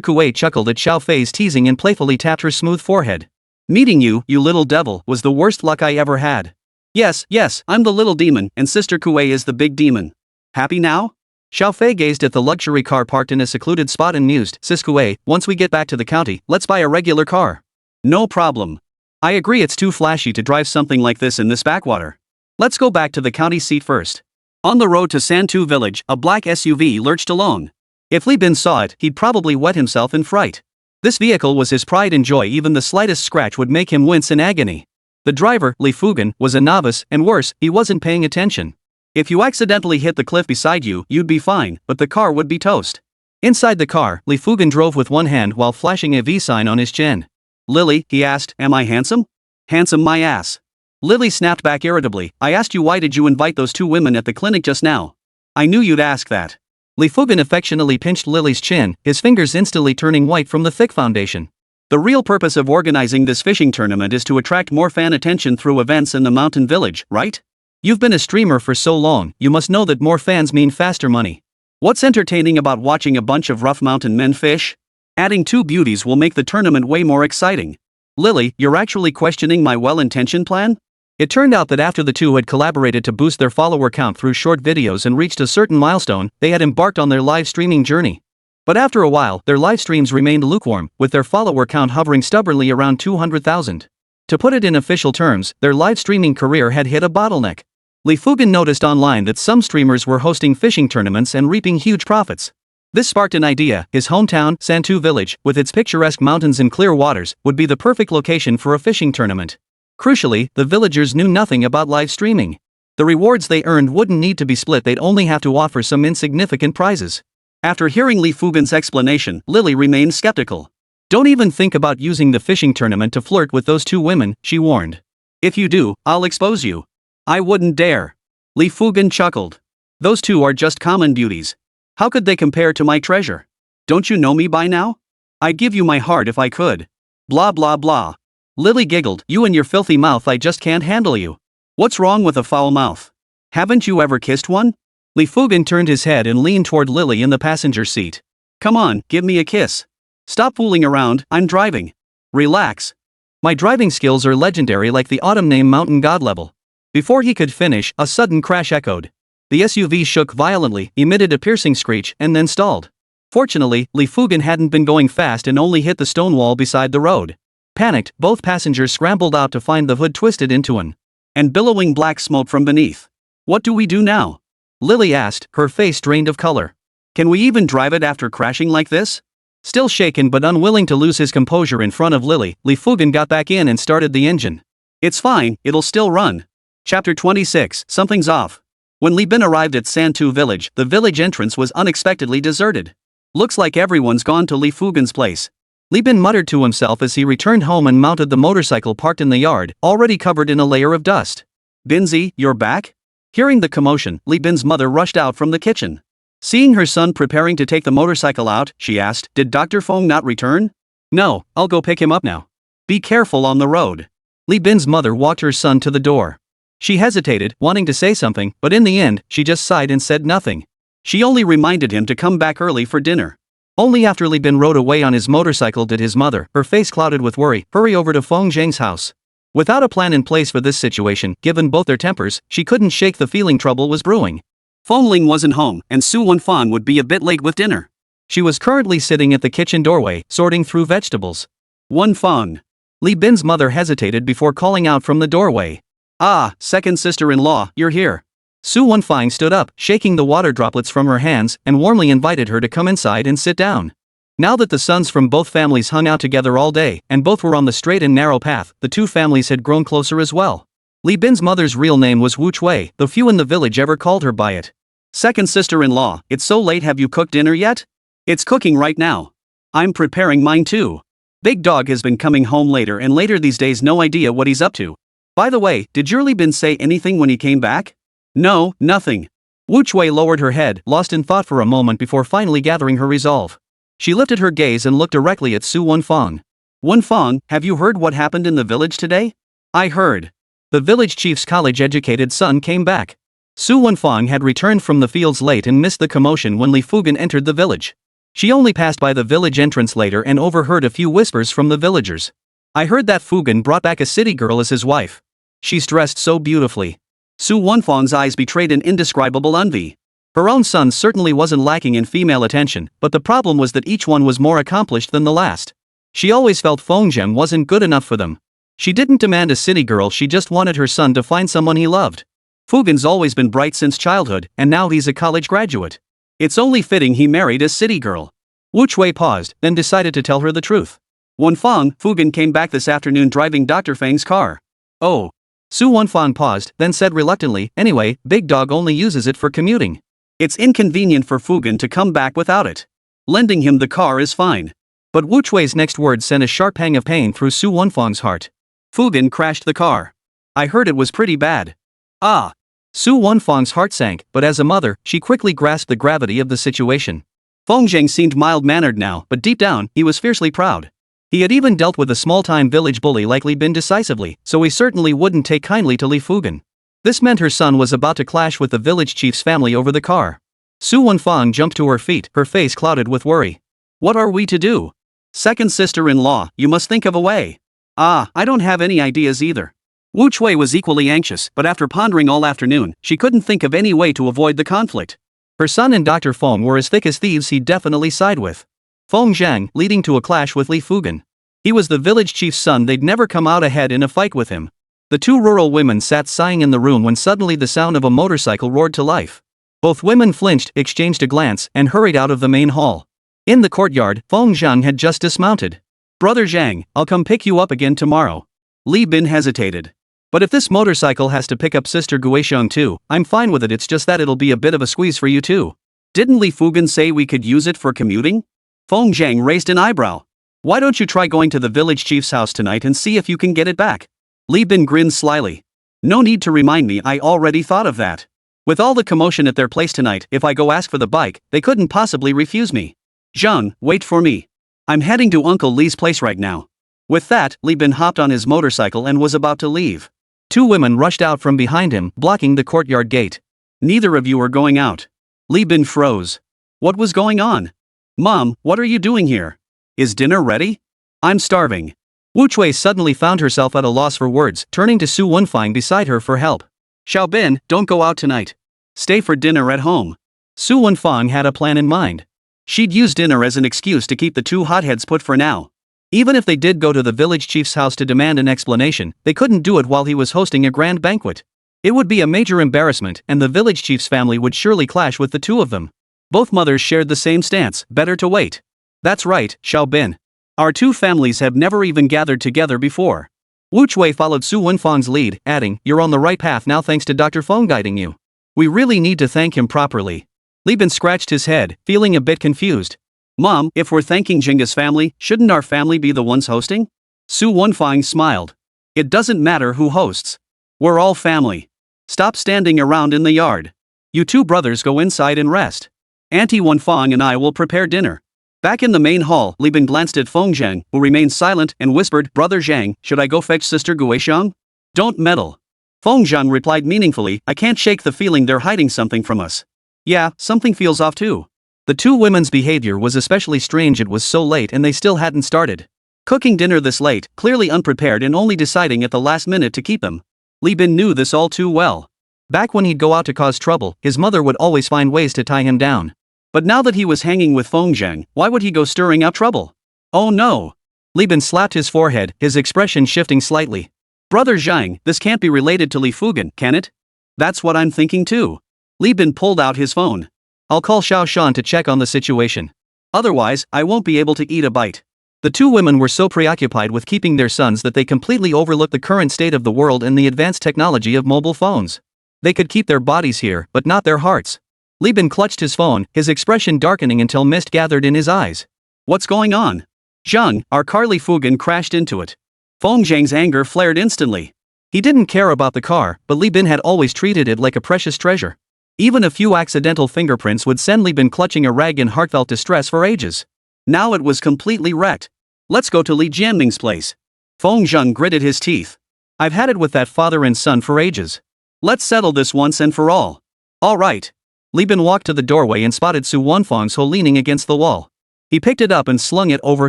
Kuei chuckled at Xiao Fei's teasing and playfully tapped her smooth forehead. Meeting you, you little devil, was the worst luck I ever had. Yes, I'm the little demon, and Sister Kuei is the big demon. Happy now? Xiao Fei gazed at the luxury car parked in a secluded spot and mused. Sis Kuei, once we get back to the county, let's buy a regular car. No problem. I agree, it's too flashy to drive something like this in this backwater. Let's go back to the county seat first. On the road to Santu village, a black SUV lurched along. If Li Bin saw it, he'd probably wet himself in fright. This vehicle was his pride and joy. Even the slightest scratch would make him wince in agony. The driver, Li Fugan, was a novice, and worse, he wasn't paying attention. If you accidentally hit the cliff beside you, you'd be fine, but the car would be toast. Inside the car, Li Fugan drove with one hand while flashing a V sign on his chin. Lily, he asked, am I handsome? Handsome my ass. Lily snapped back irritably. I asked you, why did you invite those two women at the clinic just now? I knew you'd ask that. Li Fugan affectionately pinched Lily's chin, his fingers instantly turning white from the thick foundation. The real purpose of organizing this fishing tournament is to attract more fan attention through events in the mountain village, right? You've been a streamer for so long, you must know that more fans mean faster money. What's entertaining about watching a bunch of rough mountain men fish? Adding two beauties will make the tournament way more exciting. Lily, you're actually questioning my well-intentioned plan? It turned out that after the two had collaborated to boost their follower count through short videos and reached a certain milestone, they had embarked on their live streaming journey. But after a while, their live streams remained lukewarm, with their follower count hovering stubbornly around 200,000. To put it in official terms, their live streaming career had hit a bottleneck. Li Fugan noticed online that some streamers were hosting fishing tournaments and reaping huge profits. This sparked an idea. His hometown, Santu village, with its picturesque mountains and clear waters, would be the perfect location for a fishing tournament. Crucially, the villagers knew nothing about live streaming. The rewards they earned wouldn't need to be split, they'd only have to offer some insignificant prizes. After hearing Li Fugan's explanation, Lily remained skeptical. Don't even think about using the fishing tournament to flirt with those two women, she warned. If you do, I'll expose you. I wouldn't dare. Li Fugan chuckled. Those two are just common beauties. How could they compare to my treasure? Don't you know me by now? I'd give you my heart if I could. Blah blah blah. Lily giggled. You and your filthy mouth, I just can't handle you. What's wrong with a foul mouth? Haven't you ever kissed one? Li Fugan turned his head and leaned toward Lily in the passenger seat. Come on, give me a kiss. Stop fooling around, I'm driving. Relax. My driving skills are legendary, like the autumn name mountain god level. Before he could finish, a sudden crash echoed. The SUV shook violently, emitted a piercing screech, and then stalled. Fortunately, Li Fugan hadn't been going fast and only hit the stone wall beside the road. Panicked, both passengers scrambled out to find the hood twisted into an and billowing black smoke from beneath. What do we do now? Lily asked, her face drained of color. Can we even drive it after crashing like this? Still shaken but unwilling to lose his composure in front of Lily, Li Fugan got back in and started the engine. It's fine, it'll still run. Chapter 26, Something's Off. When Li Bin arrived at Santu village, the village entrance was unexpectedly deserted. Looks like everyone's gone to Li Fugan's place. Li Bin muttered to himself as he returned home and mounted the motorcycle parked in the yard, already covered in a layer of dust. Binzi, you're back? Hearing the commotion, Li Bin's mother rushed out from the kitchen. Seeing her son preparing to take the motorcycle out, she asked, Did Dr. Feng not return? No, I'll go pick him up now. Be careful on the road. Li Bin's mother walked her son to the door. She hesitated, wanting to say something, but in the end, she just sighed and said nothing. She only reminded him to come back early for dinner. Only after Li Bin rode away on his motorcycle did his mother, her face clouded with worry, hurry over to Feng Zhang's house. Without a plan in place for this situation, given both their tempers, she couldn't shake the feeling trouble was brewing. Feng Ling wasn't home, and Su Wenfan would be a bit late with dinner. She was currently sitting at the kitchen doorway, sorting through vegetables. Wenfan. Li Bin's mother hesitated before calling out from the doorway. Ah, second sister-in-law, you're here. Su Wenfan stood up, shaking the water droplets from her hands, and warmly invited her to come inside and sit down. Now that the sons from both families hung out together all day, and both were on the straight and narrow path, the two families had grown closer as well. Li Bin's mother's real name was Wu Chui, though few in the village ever called her by it. Second sister-in-law, it's so late, have you cooked dinner yet? It's cooking right now. I'm preparing mine too. Big Dog has been coming home later and later these days, no idea what he's up to. By the way, did your Li Bin say anything when he came back? No, nothing. Wu Chui lowered her head, lost in thought for a moment before finally gathering her resolve. She lifted her gaze and looked directly at Su Wenfang. Wenfang, have you heard what happened in the village today? I heard. The village chief's college-educated son came back. Su Wenfang had returned from the fields late and missed the commotion when Li Fugan entered the village. She only passed by the village entrance later and overheard a few whispers from the villagers. I heard that Fugan brought back a city girl as his wife. She's dressed so beautifully. Su Wenfang's eyes betrayed an indescribable envy. Her own son certainly wasn't lacking in female attention, but the problem was that each one was more accomplished than the last. She always felt Feng Zheng wasn't good enough for them. She didn't demand a city girl, she just wanted her son to find someone he loved. Fugan's always been bright since childhood, and now he's a college graduate. It's only fitting he married a city girl. Wu Chui paused, then decided to tell her the truth. Wenfang, Fugan came back this afternoon driving Dr. Feng's car. Oh. Su Wenfang paused, then said reluctantly, anyway, Big Dog only uses it for commuting. It's inconvenient for Fugan to come back without it. Lending him the car is fine. But Wu Chui's next words sent a sharp pang of pain through Su Wenfang's heart. Fugan crashed the car. I heard it was pretty bad. Ah. Su Wenfang's heart sank, but as a mother, she quickly grasped the gravity of the situation. Feng Zheng seemed mild-mannered now, but deep down, he was fiercely proud. He had even dealt with a small-time village bully like Li Bin decisively, so he certainly wouldn't take kindly to Li Fugan. This meant her son was about to clash with the village chief's family over the car. Su Wenfang jumped to her feet, her face clouded with worry. What are we to do? Second sister-in-law, you must think of a way. I don't have any ideas either. Wu Chui was equally anxious, but after pondering all afternoon, she couldn't think of any way to avoid the conflict. Her son and Dr. Feng were as thick as thieves, he'd definitely side with Feng Zhang, leading to a clash with Li Fugan. He was the village chief's son, they'd never come out ahead in a fight with him. The two rural women sat sighing in the room when suddenly the sound of a motorcycle roared to life. Both women flinched, exchanged a glance, and hurried out of the main hall. In the courtyard, Feng Zhang had just dismounted. Brother Zhang, I'll come pick you up again tomorrow. Li Bin hesitated. But if this motorcycle has to pick up Sister Guixiong too, I'm fine with it, it's just that it'll be a bit of a squeeze for you too. Didn't Li Fugan say we could use it for commuting? Feng Zhang raised an eyebrow. Why don't you try going to the village chief's house tonight and see if you can get it back? Li Bin grinned slyly. No need to remind me, I already thought of that. With all the commotion at their place tonight, if I go ask for the bike, they couldn't possibly refuse me. Zhang, wait for me. I'm heading to Uncle Li's place right now. With that, Li Bin hopped on his motorcycle and was about to leave. Two women rushed out from behind him, blocking the courtyard gate. Neither of you are going out. Li Bin froze. What was going on? Mom, what are you doing here? Is dinner ready? I'm starving. Wu Chui suddenly found herself at a loss for words, turning to Su Wenfang beside her for help. Xiaobin, don't go out tonight. Stay for dinner at home. Su Wenfang had a plan in mind. She'd use dinner as an excuse to keep the two hotheads put for now. Even if they did go to the village chief's house to demand an explanation, they couldn't do it while he was hosting a grand banquet. It would be a major embarrassment, and the village chief's family would surely clash with the two of them. Both mothers shared the same stance, better to wait. That's right, Xiaobin. Our two families have never even gathered together before. Wu Chui followed Su Wenfang's lead, adding, you're on the right path now thanks to Dr. Feng guiding you. We really need to thank him properly. Li Bin scratched his head, feeling a bit confused. Mom, if we're thanking Jinga's family, shouldn't our family be the ones hosting? Su Wenfang smiled. It doesn't matter who hosts. We're all family. Stop standing around in the yard. You two brothers go inside and rest. Auntie Wenfang and I will prepare dinner. Back in the main hall, Li Bin glanced at Feng Zhang, who remained silent, and whispered, Brother Zhang, should I go fetch Sister Guixiong? Don't meddle. Feng Zhang replied meaningfully, I can't shake the feeling they're hiding something from us. Yeah, something feels off too. The two women's behavior was especially strange, it was so late and they still hadn't started cooking dinner this late, clearly unprepared and only deciding at the last minute to keep them. Li Bin knew this all too well. Back when he'd go out to cause trouble, his mother would always find ways to tie him down. But now that he was hanging with Feng Zhang, why would he go stirring up trouble? Oh no! Li Bin slapped his forehead, his expression shifting slightly. Brother Zhang, this can't be related to Li Fugan, can it? That's what I'm thinking too. Li Bin pulled out his phone. I'll call Xiao Shan to check on the situation. Otherwise, I won't be able to eat a bite. The two women were so preoccupied with keeping their sons that they completely overlooked the current state of the world and the advanced technology of mobile phones. They could keep their bodies here, but not their hearts. Li Bin clutched his phone, his expression darkening until mist gathered in his eyes. What's going on? Zhang, our car Li Fugan crashed into it. Feng Zhang's anger flared instantly. He didn't care about the car, but Li Bin had always treated it like a precious treasure. Even a few accidental fingerprints would send Li Bin clutching a rag in heartfelt distress for ages. Now it was completely wrecked. Let's go to Li Jianming's place. Feng Zhang gritted his teeth. I've had it with that father and son for ages. Let's settle this once and for all. All right. Li Bin walked to the doorway and spotted Su Wenfang's hoe leaning against the wall. He picked it up and slung it over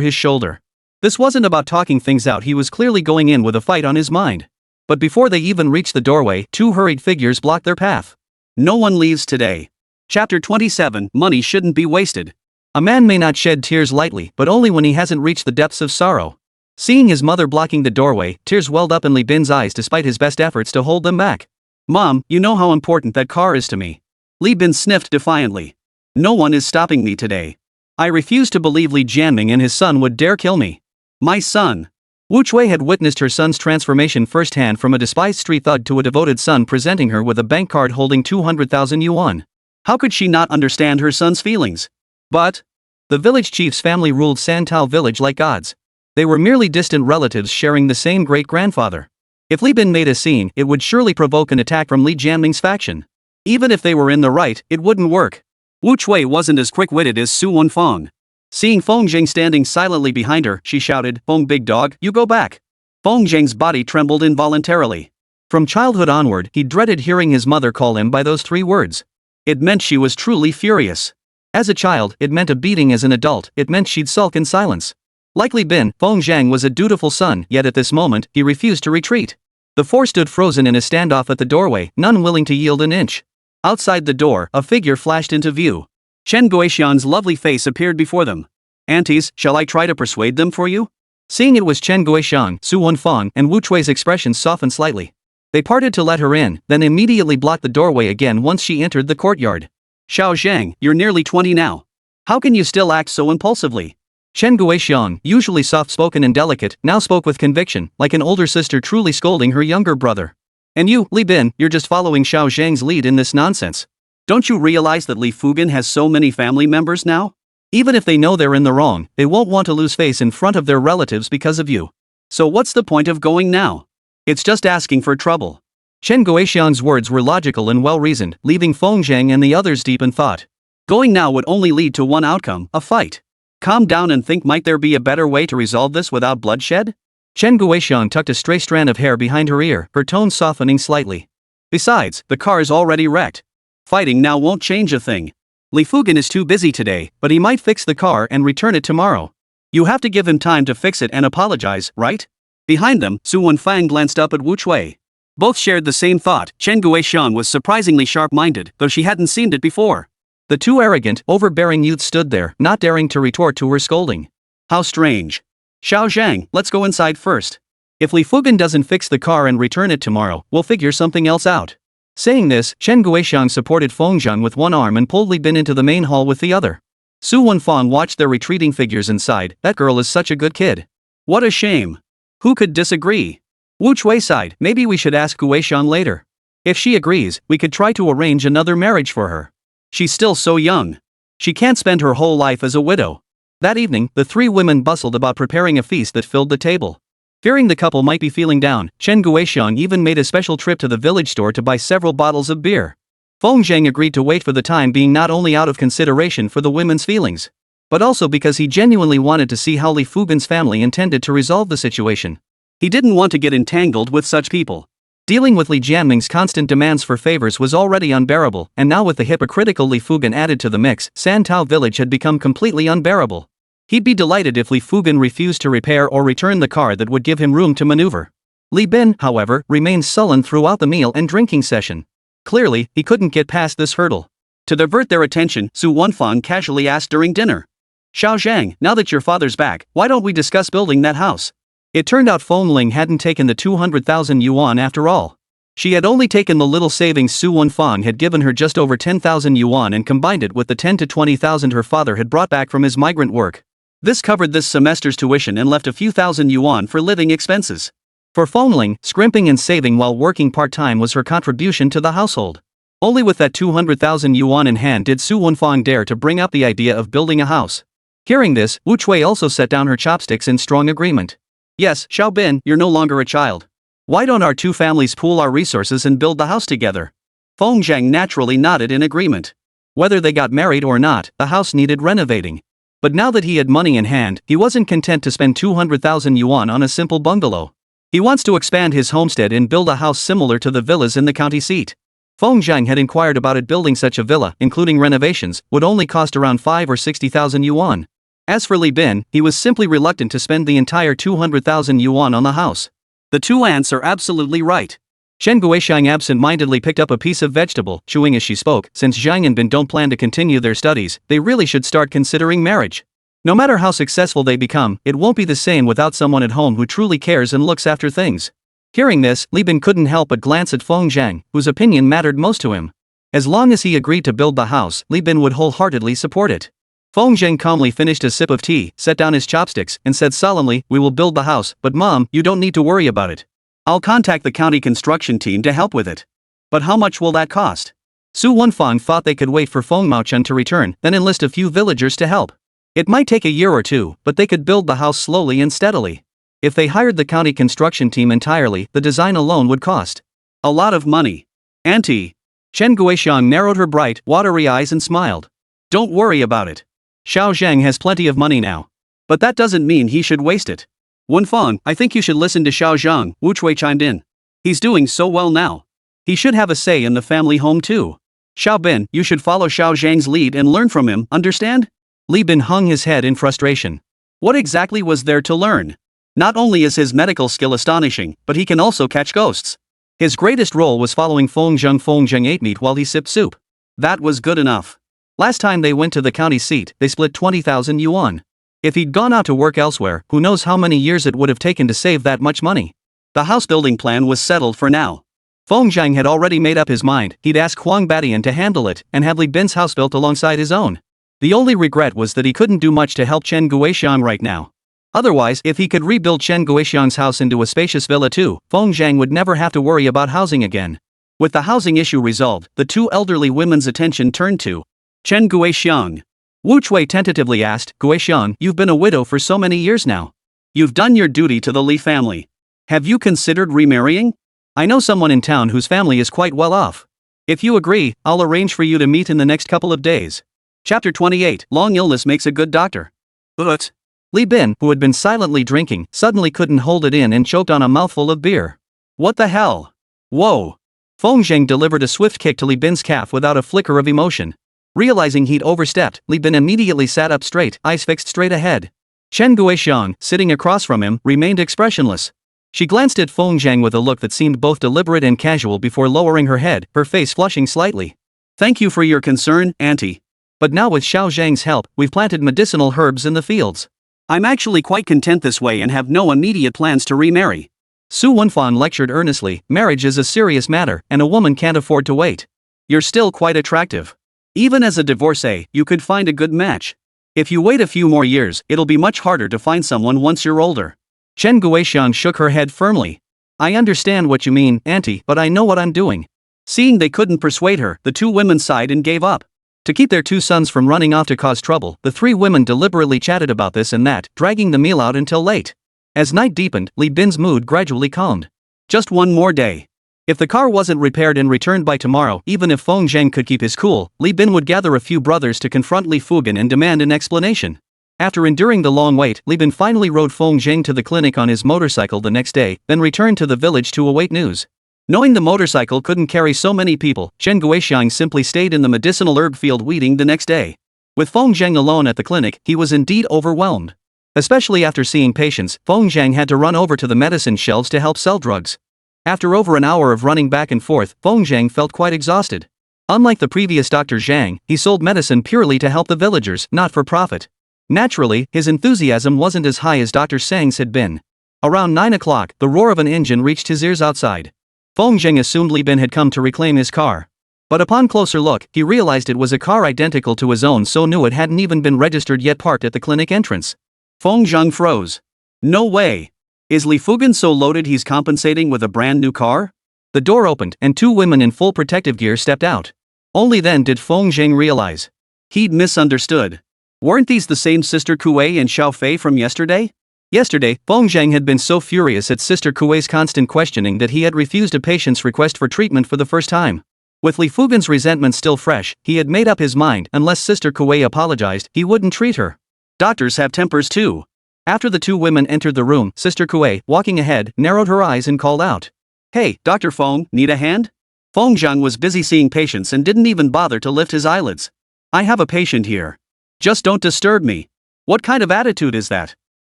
his shoulder. This wasn't about talking things out, he was clearly going in with a fight on his mind. But before they even reached the doorway, two hurried figures blocked their path. No one leaves today. Chapter 27, Money shouldn't be wasted. A man may not shed tears lightly, but only when he hasn't reached the depths of sorrow. Seeing his mother blocking the doorway, tears welled up in Li Bin's eyes despite his best efforts to hold them back. Mom, you know how important that car is to me. Li Bin sniffed defiantly. No one is stopping me today. I refuse to believe Li Jianming and his son would dare kill me. My son. Wu Chui had witnessed her son's transformation firsthand, from a despised street thug to a devoted son, presenting her with a bank card holding 200,000 yuan. How could she not understand her son's feelings? But the village chief's family ruled Santao village like gods. They were merely distant relatives sharing the same great-grandfather. If Li Bin made a scene, it would surely provoke an attack from Li Jianming's faction. Even if they were in the right, it wouldn't work. Wu Chui wasn't as quick-witted as Su Wenfang. Seeing Feng Zhang standing silently behind her, she shouted, Feng big dog, you go back. Feng Zhang's body trembled involuntarily. From childhood onward, he dreaded hearing his mother call him by those 3 words. It meant she was truly furious. As a child, it meant a beating. As an adult, it meant she'd sulk in silence. Like Li Bin, Feng Zhang was a dutiful son, yet at this moment, he refused to retreat. The 4 stood frozen in a standoff at the doorway, none willing to yield an inch. Outside the door, a figure flashed into view. Chen Guoxian's lovely face appeared before them. "Aunties, shall I try to persuade them for you?" Seeing it was Chen Guoxian, Su Wenfang and Wu Chui's expressions softened slightly. They parted to let her in, then immediately blocked the doorway again once she entered the courtyard. "Xiao Zhang, you're nearly 20 now. How can you still act so impulsively?" Chen Guoxian, usually soft-spoken and delicate, now spoke with conviction, like an older sister truly scolding her younger brother. "And you, Li Bin, you're just following Xiao Zhang's lead in this nonsense. Don't you realize that Li Fugan has so many family members now? Even if they know they're in the wrong, they won't want to lose face in front of their relatives because of you. So what's the point of going now? It's just asking for trouble." Chen Guoxian's words were logical and well-reasoned, leaving Feng Zhang and the others deep in thought. Going now would only lead to one outcome, a fight. Calm down and think, might there be a better way to resolve this without bloodshed? Chen Guoxian tucked a stray strand of hair behind her ear, her tone softening slightly. Besides, the car's already wrecked. Fighting now won't change a thing. Li Fugan is too busy today, but he might fix the car and return it tomorrow. You have to give him time to fix it and apologize, right? Behind them, Su Wenfang glanced up at Wu Chui. Both shared the same thought. Chen Guoxian was surprisingly sharp-minded, though she hadn't seen it before. The 2 arrogant, overbearing youths stood there, not daring to retort to her scolding. How strange. Xiao Zhang, let's go inside first. If Li Fugan doesn't fix the car and return it tomorrow, we'll figure something else out. Saying this, Chen Guoxian supported Feng Zhang with one arm and pulled Li Bin into the main hall with the other. Su Wenfang watched their retreating figures and sighed. That girl is such a good kid. What a shame. Who could disagree? Wu Chui sighed. Maybe we should ask Guoxian later. If she agrees, we could try to arrange another marriage for her. She's still so young. She can't spend her whole life as a widow. That evening, the 3 women bustled about preparing a feast that filled the table. Fearing the couple might be feeling down, Chen Guoxian even made a special trip to the village store to buy several bottles of beer. Feng Zhang agreed to wait for the time being, not only out of consideration for the women's feelings, but also because he genuinely wanted to see how Li Fugan's family intended to resolve the situation. He didn't want to get entangled with such people. Dealing with Li Jianming's constant demands for favors was already unbearable, and now with the hypocritical Li Fugan added to the mix, Santao village had become completely unbearable. He'd be delighted if Li Fugan refused to repair or return the car that would give him room to maneuver. Li Bin, however, remained sullen throughout the meal and drinking session. Clearly, he couldn't get past this hurdle. To divert their attention, Su Wenfang casually asked during dinner. "Xiao Zhang, now that your father's back, why don't we discuss building that house?" It turned out Feng Ling hadn't taken the 200,000 yuan after all. She had only taken the little savings Su Wenfang had given her, just over 10,000 yuan, and combined it with the 10 to 20,000 her father had brought back from his migrant work. This covered this semester's tuition and left a few thousand yuan for living expenses. For Feng Ling, scrimping and saving while working part-time was her contribution to the household. Only with that 200,000 yuan in hand did Su Wenfang dare to bring up the idea of building a house. Hearing this, Wu Chui also set down her chopsticks in strong agreement. "Yes, Xiao Bin, you're no longer a child. Why don't our 2 families pool our resources and build the house together?" Feng Zhang naturally nodded in agreement. Whether they got married or not, the house needed renovating. But now that he had money in hand, he wasn't content to spend 200,000 yuan on a simple bungalow. He wants to expand his homestead and build a house similar to the villas in the county seat. Feng Zhang had inquired about it. Building such a villa, including renovations, would only cost around 5 or 60,000 yuan. As for Li Bin, he was simply reluctant to spend the entire 200,000 yuan on the house. The 2 aunts are absolutely right. Chen Guoxian absent-mindedly picked up a piece of vegetable, chewing as she spoke. Since Zhang and Bin don't plan to continue their studies, they really should start considering marriage. No matter how successful they become, it won't be the same without someone at home who truly cares and looks after things. Hearing this, Li Bin couldn't help but glance at Feng Zhang, whose opinion mattered most to him. As long as he agreed to build the house, Li Bin would wholeheartedly support it. Feng Zhang calmly finished a sip of tea, set down his chopsticks, and said solemnly, "We will build the house, but Mom, you don't need to worry about it. I'll contact the county construction team to help with it." "But how much will that cost?" Su Wenfang thought they could wait for Feng Maochen to return, then enlist a few villagers to help. It might take a year or 2, but they could build the house slowly and steadily. If they hired the county construction team entirely, the design alone would cost a lot of money. "Auntie." Chen Guoxian narrowed her bright, watery eyes and smiled. "Don't worry about it. Xiao Zhang has plenty of money now. But that doesn't mean he should waste it. Wenfang, I think you should listen to Xiao Zhang," Wu Chui chimed in. He's doing so well now. He should have a say in the family home too. Xiao Bin, you should follow Xiao Zhang's lead and learn from him, understand? Li Bin hung his head in frustration. What exactly was there to learn? Not only is his medical skill astonishing, but he can also catch ghosts. His greatest role was following Feng Zheng ate meat while he sipped soup. That was good enough. Last time they went to the county seat, they split 20,000 yuan. If he'd gone out to work elsewhere, who knows how many years it would have taken to save that much money. The house building plan was settled for now. Feng Zhang had already made up his mind, he'd ask Huang Badian to handle it and have Li Bin's house built alongside his own. The only regret was that he couldn't do much to help Chen Guixiang right now. Otherwise, if he could rebuild Chen Guixiang's house into a spacious villa too, Feng Zhang would never have to worry about housing again. With the housing issue resolved, the two elderly women's attention turned to Chen Guixiang. Wu Chui tentatively asked, Guixiang, you've been a widow for so many years now. You've done your duty to the Li family. Have you considered remarrying? I know someone in town whose family is quite well off. If you agree, I'll arrange for you to meet in the next couple of days. Chapter 28, Long illness makes a good doctor. But Li Bin, who had been silently drinking, suddenly couldn't hold it in and choked on a mouthful of beer. What the hell? Whoa! Feng Zheng delivered a swift kick to Li Bin's calf without a flicker of emotion. Realizing he'd overstepped, Li Bin immediately sat up straight, eyes fixed straight ahead. Chen Guixiang, sitting across from him, remained expressionless. She glanced at Feng Zheng with a look that seemed both deliberate and casual before lowering her head, her face flushing slightly. Thank you for your concern, Auntie. But now with Xiao Zhang's help, we've planted medicinal herbs in the fields. I'm actually quite content this way and have no immediate plans to remarry. Su Wenfan lectured earnestly, marriage is a serious matter, and a woman can't afford to wait. You're still quite attractive. Even as a divorcee, you could find a good match. If you wait a few more years, it'll be much harder to find someone once you're older. Chen Guixiang shook her head firmly. I understand what you mean, Auntie, but I know what I'm doing. Seeing they couldn't persuade her, the two women sighed and gave up. To keep their two sons from running off to cause trouble, the three women deliberately chatted about this and that, dragging the meal out until late. As night deepened, Li Bin's mood gradually calmed. Just one more day. If the car wasn't repaired and returned by tomorrow, even if Feng Zheng could keep his cool, Li Bin would gather a few brothers to confront Li Fugan and demand an explanation. After enduring the long wait, Li Bin finally rode Feng Zheng to the clinic on his motorcycle the next day, then returned to the village to await news. Knowing the motorcycle couldn't carry so many people, Chen Guixiang simply stayed in the medicinal herb field weeding the next day. With Feng Zheng alone at the clinic, he was indeed overwhelmed. Especially after seeing patients, Feng Zheng had to run over to the medicine shelves to help sell drugs. After over an hour of running back and forth, Feng Zheng felt quite exhausted. Unlike the previous Dr. Zhang, he sold medicine purely to help the villagers, not for profit. Naturally, his enthusiasm wasn't as high as Dr. Sang's had been. Around 9 o'clock, the roar of an engine reached his ears outside. Feng Zheng assumed Li Bin had come to reclaim his car. But upon closer look, he realized it was a car identical to his own, so new it hadn't even been registered yet, parked at the clinic entrance. Feng Zheng froze. No way. Is Li Fugan so loaded he's compensating with a brand new car? The door opened, and two women in full protective gear stepped out. Only then did Feng Zheng realize. He'd misunderstood. Weren't these the same Sister Kuei and Xiao Fei from yesterday? Yesterday, Feng Zheng had been so furious at Sister Kuei's constant questioning that he had refused a patient's request for treatment for the first time. With Li Fugan's resentment still fresh, he had made up his mind, unless Sister Kuei apologized, he wouldn't treat her. Doctors have tempers too. After the two women entered the room, Sister Kuei, walking ahead, narrowed her eyes and called out. Hey, Dr. Feng, need a hand? Feng Zheng was busy seeing patients and didn't even bother to lift his eyelids. I have a patient here. Just don't disturb me. What kind of attitude is that?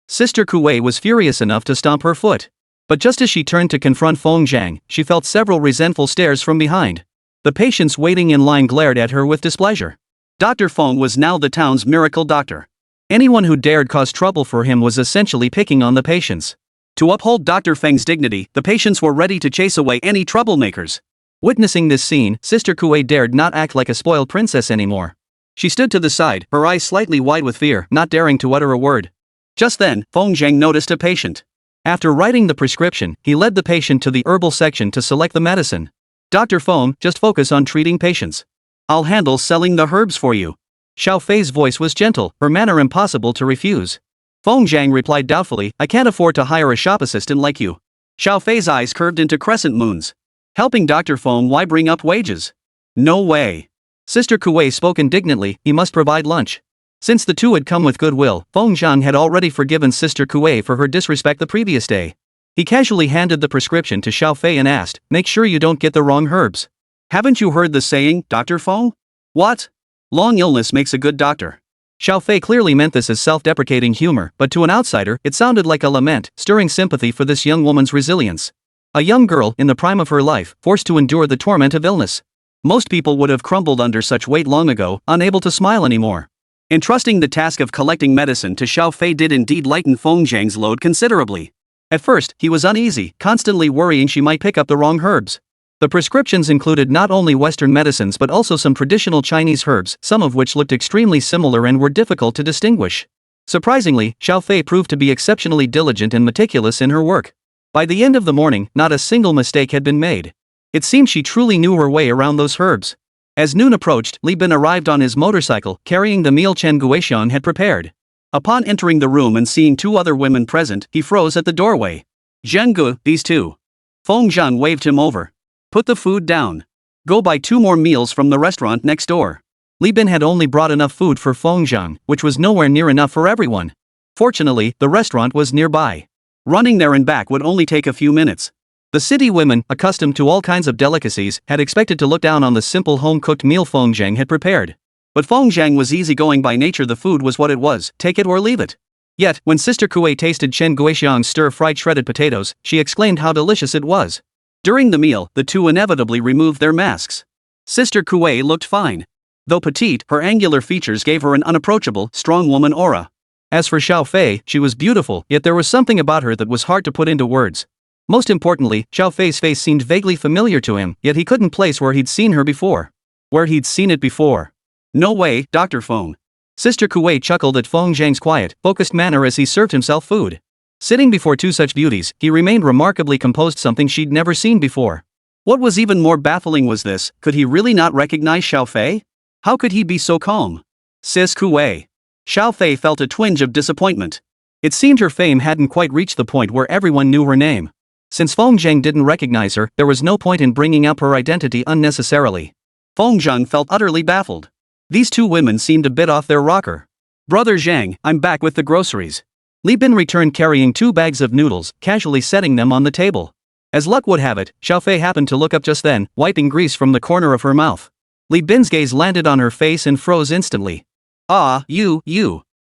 Sister Kuei was furious enough to stomp her foot. But just as she turned to confront Feng Zheng, she felt several resentful stares from behind. The patients waiting in line glared at her with displeasure. Dr. Feng was now the town's miracle doctor. Anyone who dared cause trouble for him was essentially picking on the patients. To uphold Dr. Feng's dignity, the patients were ready to chase away any troublemakers. Witnessing this scene, Sister Kuei dared not act like a spoiled princess anymore. She stood to the side, her eyes slightly wide with fear, not daring to utter a word. Just then, Feng Zheng noticed a patient. After writing the prescription, he led the patient to the herbal section to select the medicine. Dr. Feng, just focus on treating patients. I'll handle selling the herbs for you. Xiao Fei's voice was gentle, her manner impossible to refuse. Feng Zheng replied doubtfully, I can't afford to hire a shop assistant like you. Xiao Fei's eyes curved into crescent moons. Helping Dr. Feng, why bring up wages? No way. Sister Kuei spoke indignantly, he must provide lunch. Since the two had come with goodwill, Feng Zheng had already forgiven Sister Kuei for her disrespect the previous day. He casually handed the prescription to Xiao Fei and asked, "Make sure you don't get the wrong herbs." "Haven't you heard the saying, Dr. Feng? What? Long illness makes a good doctor." Xiao Fei clearly meant this as self-deprecating humor, but to an outsider, it sounded like a lament, stirring sympathy for this young woman's resilience. A young girl, in the prime of her life, forced to endure the torment of illness. Most people would have crumbled under such weight long ago, unable to smile anymore. Entrusting the task of collecting medicine to Xiao Fei did indeed lighten Feng Zhang's load considerably. At first, he was uneasy, constantly worrying she might pick up the wrong herbs. The prescriptions included not only Western medicines but also some traditional Chinese herbs, some of which looked extremely similar and were difficult to distinguish. Surprisingly, Xiao Fei proved to be exceptionally diligent and meticulous in her work. By the end of the morning, not a single mistake had been made. It seemed she truly knew her way around those herbs. As noon approached, Li Bin arrived on his motorcycle, carrying the meal Chen Guoxiang had prepared. Upon entering the room and seeing two other women present, he froze at the doorway. "Zhenggu, these two." Feng Zhang waved him over. "Put the food down. Go buy 2 more meals from the restaurant next door." Li Bin had only brought enough food for Feng Zhang, which was nowhere near enough for everyone. Fortunately, the restaurant was nearby. Running there and back would only take a few minutes. The city women, accustomed to all kinds of delicacies, had expected to look down on the simple home-cooked meal Feng Zhang had prepared. But Feng Zhang was easygoing by nature. The food was what it was, take it or leave it. Yet, when Sister Kuei tasted Chen Guoxiang's stir-fried shredded potatoes, she exclaimed how delicious it was. During the meal, the two inevitably removed their masks. Sister Kuei looked fine. Though petite, her angular features gave her an unapproachable, strong woman aura. As for Xiao Fei, she was beautiful, yet there was something about her that was hard to put into words. Most importantly, Xiao Fei's face seemed vaguely familiar to him, yet he couldn't place where he'd seen her before. Where he'd seen it before. "No way, Dr. Feng." Sister Kuei chuckled at Feng Zhang's quiet, focused manner as he served himself food. Sitting before two such beauties, he remained remarkably composed, something she'd never seen before. What was even more baffling was this: could he really not recognize Xiao Fei? How could he be so calm? "Sis Kuei." Xiao Fei felt a twinge of disappointment. It seemed her fame hadn't quite reached the point where everyone knew her name. Since Feng Zhang didn't recognize her, there was no point in bringing up her identity unnecessarily. Feng Zhang felt utterly baffled. These two women seemed a bit off their rocker. "Brother Zhang, I'm back with the groceries." Li Bin returned carrying 2 bags of noodles, casually setting them on the table. As luck would have it, Xiao Fei happened to look up just then, wiping grease from the corner of her mouth. Li Bin's gaze landed on her face and froze instantly. "Ah, you.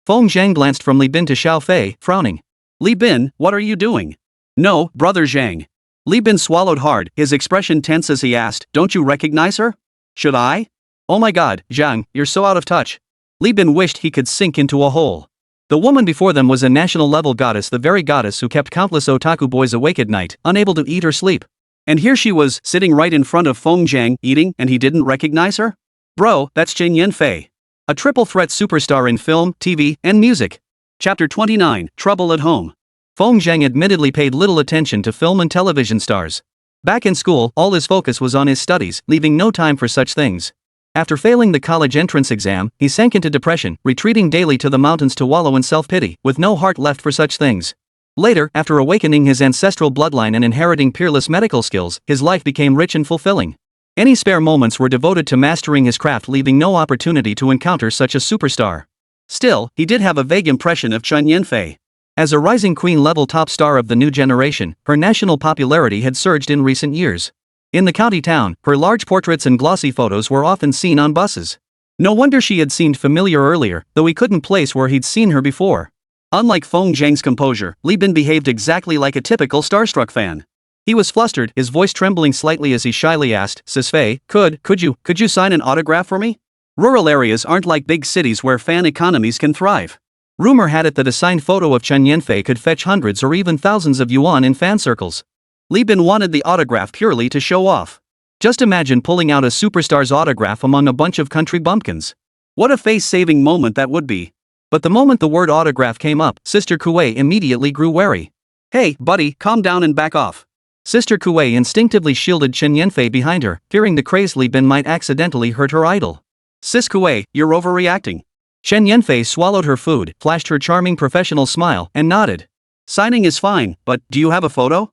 Feng Zhang glanced from Li Bin to Xiao Fei, frowning. "Li Bin, what are you doing?" "No, Brother Zhang." Li Bin swallowed hard, his expression tense as he asked, "Don't you recognize her?" "Should I?" "Oh my god, Zhang, you're so out of touch." Li Bin wished he could sink into a hole. The woman before them was a national-level goddess, the very goddess who kept countless otaku boys awake at night, unable to eat or sleep. And here she was, sitting right in front of Feng Zhang, eating, and he didn't recognize her? Bro, that's Chen Yanfei. A triple-threat superstar in film, TV, and music. Chapter 29, Trouble at Home. Feng Zhang admittedly paid little attention to film and television stars. Back in school, all his focus was on his studies, leaving no time for such things. After failing the college entrance exam, he sank into depression, retreating daily to the mountains to wallow in self-pity, with no heart left for such things. Later, after awakening his ancestral bloodline and inheriting peerless medical skills, his life became rich and fulfilling. Any spare moments were devoted to mastering his craft, leaving no opportunity to encounter such a superstar. Still, he did have a vague impression of Chen Yanfei. As a rising queen-level top star of the new generation, her national popularity had surged in recent years. In the county town, her large portraits and glossy photos were often seen on buses. No wonder she had seemed familiar earlier, though he couldn't place where he'd seen her before. Unlike Feng Zhang's composure, Li Bin behaved exactly like a typical starstruck fan. He was flustered, his voice trembling slightly as he shyly asked, "Sis Fei, could you sign an autograph for me? Rural areas aren't like big cities where fan economies can thrive." Rumor had it that a signed photo of Chen Yanfei could fetch hundreds or even thousands of yuan in fan circles. Li Bin wanted the autograph purely to show off. Just imagine pulling out a superstar's autograph among a bunch of country bumpkins. What a face-saving moment that would be. But the moment the word autograph came up, Sister Kuei immediately grew wary. "Hey, buddy, calm down and back off." Sister Kuei instinctively shielded Chen Yanfei behind her, fearing the crazed Li Bin might accidentally hurt her idol. "Sis Kuei, you're overreacting." Chen Yanfei swallowed her food, flashed her charming professional smile, and nodded. "Signing is fine, but do you have a photo?"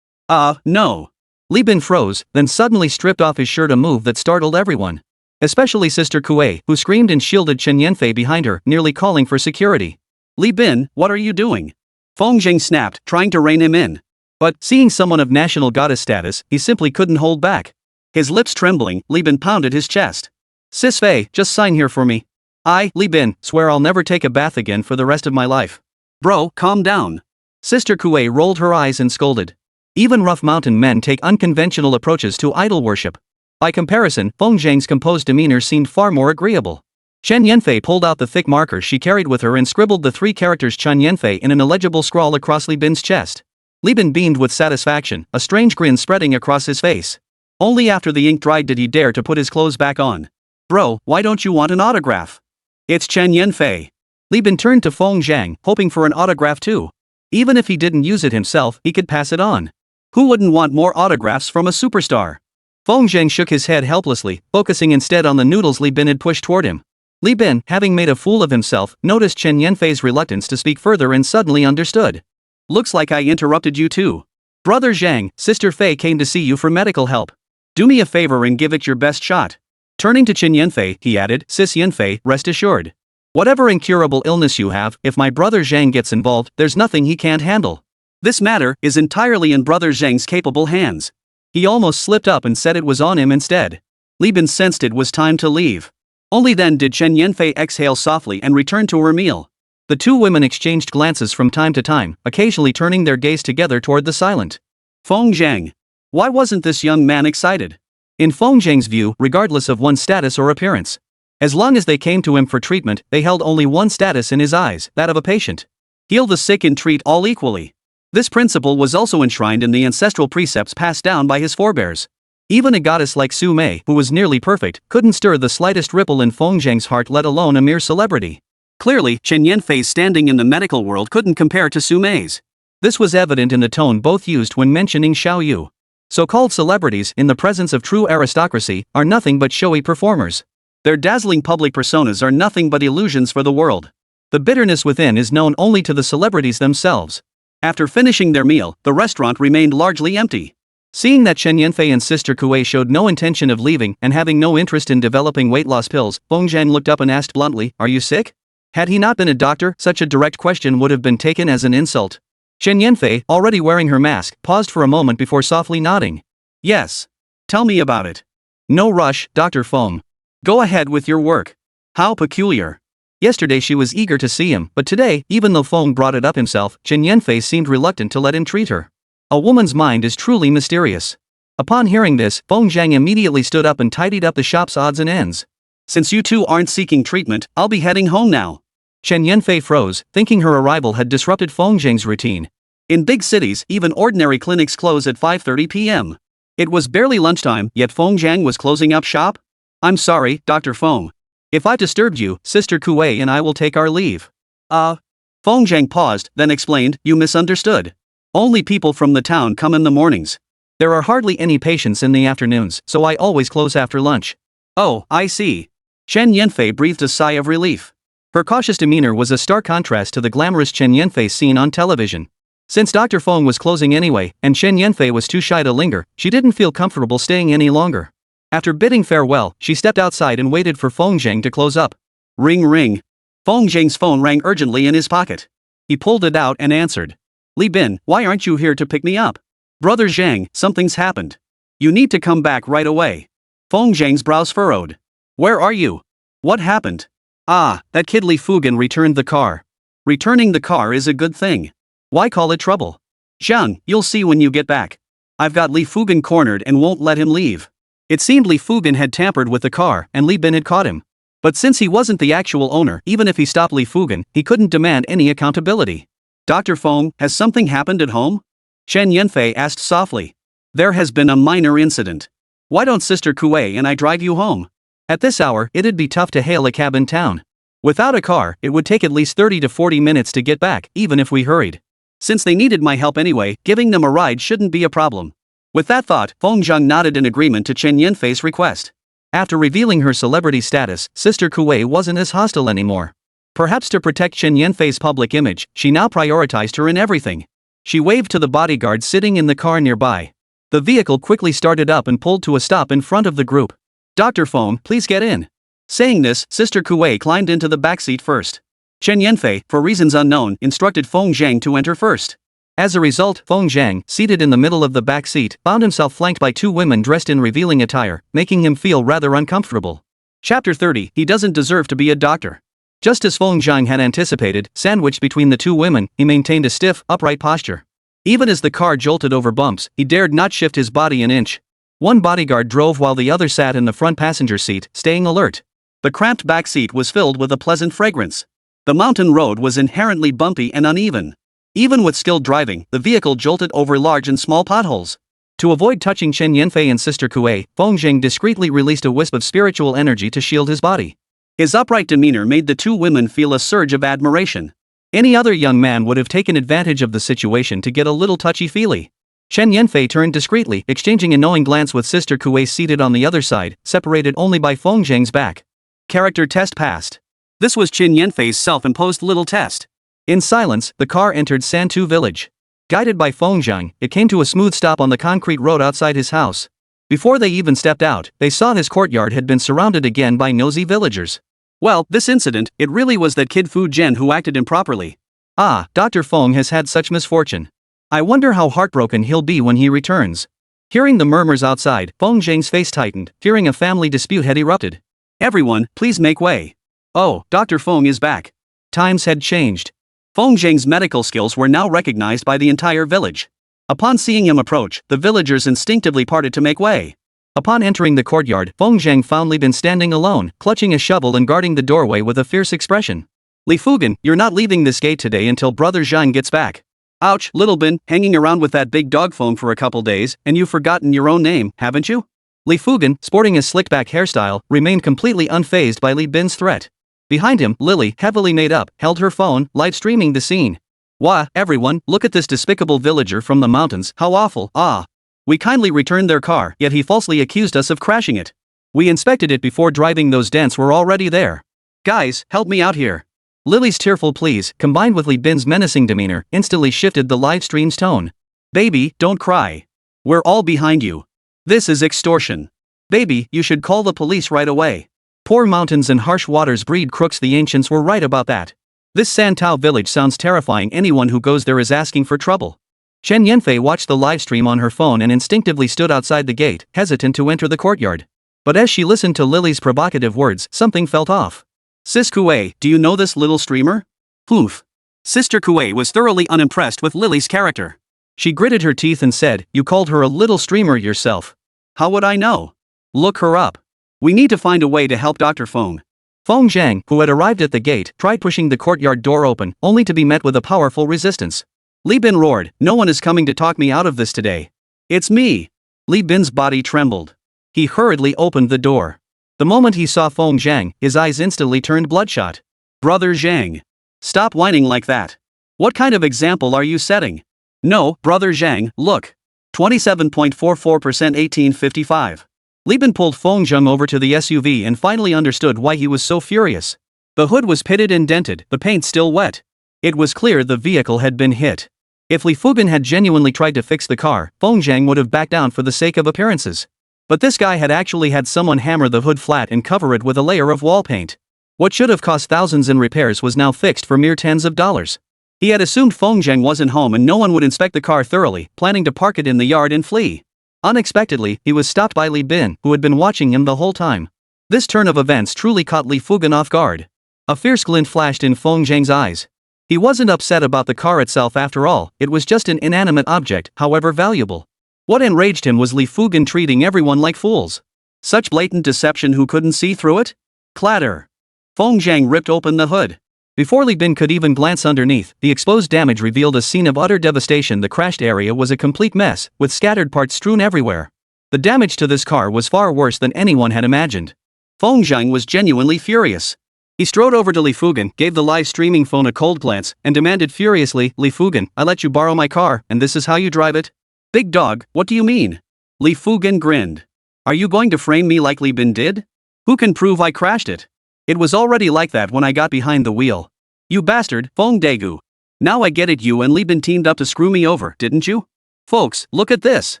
No." Li Bin froze, then suddenly stripped off his shirt, a move that startled everyone. Especially Sister Kuei, who screamed and shielded Chen Yanfei behind her, nearly calling for security. "Li Bin, what are you doing?" Feng Zhang snapped, trying to rein him in. But, seeing someone of national goddess status, he simply couldn't hold back. His lips trembling, Li Bin pounded his chest. Sis Fei, just sign here for me. I, Li Bin, swear I'll never take a bath again for the rest of my life. Bro, calm down. Sister Kuei rolled her eyes and scolded. Even rough mountain men take unconventional approaches to idol worship. By comparison, Feng Zhang's composed demeanor seemed far more agreeable. Chen Yanfei pulled out the thick marker she carried with her and scribbled the 3 characters Chen Yanfei in an illegible scrawl across Li Bin's chest. Li Bin beamed with satisfaction, a strange grin spreading across his face. Only after the ink dried did he dare to put his clothes back on. Bro, why don't you want an autograph? It's Chen Yanfei. Li Bin turned to Feng Zhang, hoping for an autograph too. Even if he didn't use it himself, he could pass it on. Who wouldn't want more autographs from a superstar? Feng Zhang shook his head helplessly, focusing instead on the noodles Li Bin had pushed toward him. Li Bin, having made a fool of himself, noticed Chen Yanfei's reluctance to speak further and suddenly understood. Looks like I interrupted you too. Brother Zhang, Sister Fei came to see you for medical help. Do me a favor and give it your best shot. Turning to Chen Yanfei, he added, Sis Yanfei, rest assured. Whatever incurable illness you have, if my brother Zhang gets involved, there's nothing he can't handle. This matter is entirely in brother Zhang's capable hands. He almost slipped up and said it was on him instead. Li Bin sensed it was time to leave. Only then did Chen Yanfei exhale softly and return to her meal. The 2 women exchanged glances from time to time, occasionally turning their gaze together toward the silent Feng Zhang. Why wasn't this young man excited? In Feng Zhang's view, regardless of one's status or appearance, as long as they came to him for treatment, they held only one status in his eyes, that of a patient. Heal the sick and treat all equally. This principle was also enshrined in the ancestral precepts passed down by his forebears. Even a goddess like Su Mei, who was nearly perfect, couldn't stir the slightest ripple in Feng Zhang's heart, let alone a mere celebrity. Clearly, Chen Yanfei's standing in the medical world couldn't compare to Su Mei's. This was evident in the tone both used when mentioning Xiao Yu. So-called celebrities, in the presence of true aristocracy, are nothing but showy performers. Their dazzling public personas are nothing but illusions for the world. The bitterness within is known only to the celebrities themselves. After finishing their meal, the restaurant remained largely empty. Seeing that Chen Yanfei and Sister Kuei showed no intention of leaving and having no interest in developing weight loss pills, Feng Zhang looked up and asked bluntly, "Are you sick?" Had he not been a doctor, such a direct question would have been taken as an insult. Chen Yanfei, already wearing her mask, paused for a moment before softly nodding. Yes. Tell me about it. No rush, Dr. Feng. Go ahead with your work. How peculiar. Yesterday she was eager to see him, but today, even though Feng brought it up himself, Chen Yanfei seemed reluctant to let him treat her. A woman's mind is truly mysterious. Upon hearing this, Feng Zhang immediately stood up and tidied up the shop's odds and ends. Since you two aren't seeking treatment, I'll be heading home now. Chen Yanfei froze, thinking her arrival had disrupted Feng Zhang's routine. In big cities, even ordinary clinics close at 5:30 p.m. It was barely lunchtime, yet Feng Zhang was closing up shop? I'm sorry, Dr. Feng. If I disturbed you, Sister Kuei and I will take our leave. Feng Zhang paused, then explained, you misunderstood. Only people from the town come in the mornings. There are hardly any patients in the afternoons, so I always close after lunch. Oh, I see. Chen Yanfei breathed a sigh of relief. Her cautious demeanor was a stark contrast to the glamorous Chen Yanfei seen on television. Since Dr. Feng was closing anyway, and Chen Yanfei was too shy to linger, she didn't feel comfortable staying any longer. After bidding farewell, she stepped outside and waited for Feng Zhang to close up. Ring ring. Feng Zhang's phone rang urgently in his pocket. He pulled it out and answered. Li Bin, why aren't you here to pick me up? Brother Zhang, something's happened. You need to come back right away. Feng Zhang's brows furrowed. Where are you? What happened? That kid Li Fugan returned the car. Returning the car is a good thing. Why call it trouble? Zhang, you'll see when you get back. I've got Li Fugan cornered and won't let him leave. It seemed Li Fugan had tampered with the car and Li Bin had caught him. But since he wasn't the actual owner, even if he stopped Li Fugan, he couldn't demand any accountability. Dr. Feng, has something happened at home? Chen Yanfei asked softly. There has been a minor incident. Why don't Sister Kuei and I drive you home? At this hour, it'd be tough to hail a cab in town. Without a car, it would take at least 30 to 40 minutes to get back, even if we hurried. Since they needed my help anyway, giving them a ride shouldn't be a problem. With that thought, Feng Zhang nodded in agreement to Chen Yanfei's request. After revealing her celebrity status, Sister Kuei wasn't as hostile anymore. Perhaps to protect Chen Yanfei's public image, she now prioritized her in everything. She waved to the bodyguard sitting in the car nearby. The vehicle quickly started up and pulled to a stop in front of the group. Dr. Feng, please get in. Saying this, Sister Kuei climbed into the backseat first. Chen Yanfei, for reasons unknown, instructed Feng Zhang to enter first. As a result, Feng Zhang, seated in the middle of the back seat, found himself flanked by two women dressed in revealing attire, making him feel rather uncomfortable. Chapter 30, He doesn't deserve to be a doctor. Just as Feng Zhang had anticipated, sandwiched between the two women, he maintained a stiff, upright posture. Even as the car jolted over bumps, he dared not shift his body an inch. One bodyguard drove while the other sat in the front passenger seat, staying alert. The cramped back seat was filled with a pleasant fragrance. The mountain road was inherently bumpy and uneven. Even with skilled driving, the vehicle jolted over large and small potholes. To avoid touching Chen Yanfei and Sister Kuei, Feng Zhang discreetly released a wisp of spiritual energy to shield his body. His upright demeanor made the two women feel a surge of admiration. Any other young man would have taken advantage of the situation to get a little touchy-feely. Chen Yanfei turned discreetly, exchanging a knowing glance with Sister Kuei seated on the other side, separated only by Feng Zhang's back. Character test passed. This was Chen Yanfei's self-imposed little test. In silence, the car entered Santu village. Guided by Feng Zhang, it came to a smooth stop on the concrete road outside his house. Before they even stepped out, they saw his courtyard had been surrounded again by nosy villagers. Well, this incident, it really was that kid Fu Zhen who acted improperly. Ah, Dr. Feng has had such misfortune. I wonder how heartbroken he'll be when he returns. Hearing the murmurs outside, Feng Zhang's face tightened, fearing a family dispute had erupted. Everyone, please make way. Oh, Dr. Feng is back. Times had changed. Feng Zhang's medical skills were now recognized by the entire village. Upon seeing him approach, the villagers instinctively parted to make way. Upon entering the courtyard, Feng Zhang found Li Bin standing alone, clutching a shovel and guarding the doorway with a fierce expression. Li Fugan, you're not leaving this gate today until Brother Zhang gets back. Ouch, little Bin, hanging around with that big dog Feng for a couple days, and you've forgotten your own name, haven't you? Li Fugan, sporting a slick-back hairstyle, remained completely unfazed by Li Bin's threat. Behind him, Lily, heavily made up, held her phone, live-streaming the scene. Wah, everyone, look at this despicable villager from the mountains, how awful, ah. We kindly returned their car, yet he falsely accused us of crashing it. We inspected it before driving, those dents were already there. Guys, help me out here. Lily's tearful pleas, combined with Li Bin's menacing demeanor, instantly shifted the live stream's tone. Baby, don't cry. We're all behind you. This is extortion. Baby, you should call the police right away. Poor mountains and harsh waters breed crooks, the ancients were right about that. This Santao village sounds terrifying, anyone who goes there is asking for trouble. Chen Yanfei watched the livestream on her phone and instinctively stood outside the gate, hesitant to enter the courtyard. But as she listened to Lily's provocative words, something felt off. Sis Kuei, do you know this little streamer? Poof. Sister Kuei was thoroughly unimpressed with Lily's character. She gritted her teeth and said, you called her a little streamer yourself. How would I know? Look her up. We need to find a way to help Dr. Feng. Feng Zhang, who had arrived at the gate, tried pushing the courtyard door open, only to be met with a powerful resistance. Li Bin roared, no one is coming to talk me out of this today. It's me. Li Bin's body trembled. He hurriedly opened the door. The moment he saw Feng Zhang, his eyes instantly turned bloodshot. Brother Zhang. Stop whining like that. What kind of example are you setting? No, Brother Zhang, look. 27.44% 1855. Li Bin pulled Feng Zhang over to the SUV and finally understood why he was so furious. The hood was pitted and dented, the paint still wet. It was clear the vehicle had been hit. If Li Fugan had genuinely tried to fix the car, Feng Zhang would have backed down for the sake of appearances. But this guy had actually had someone hammer the hood flat and cover it with a layer of wall paint. What should have cost thousands in repairs was now fixed for mere tens of dollars. He had assumed Feng Zhang wasn't home and no one would inspect the car thoroughly, planning to park it in the yard and flee. Unexpectedly, he was stopped by Li Bin, who had been watching him the whole time. This turn of events truly caught Li Fugan off guard. A fierce glint flashed in Feng Zhang's eyes. He wasn't upset about the car itself after all, it was just an inanimate object, however valuable. What enraged him was Li Fugan treating everyone like fools. Such blatant deception, who couldn't see through it? Clatter. Feng Zhang ripped open the hood. Before Li Bin could even glance underneath, the exposed damage revealed a scene of utter devastation. The crashed area was a complete mess, with scattered parts strewn everywhere. The damage to this car was far worse than anyone had imagined. Feng Zhang was genuinely furious. He strode over to Li Fugan, gave the live streaming phone a cold glance, and demanded furiously, Li Fugan, I let you borrow my car, and this is how you drive it? Big dog, what do you mean? Li Fugan grinned. Are you going to frame me like Li Bin did? Who can prove I crashed it? It was already like that when I got behind the wheel. You bastard, Feng Daegu. Now I get it, you and Li Bin teamed up to screw me over, didn't you? Folks, look at this.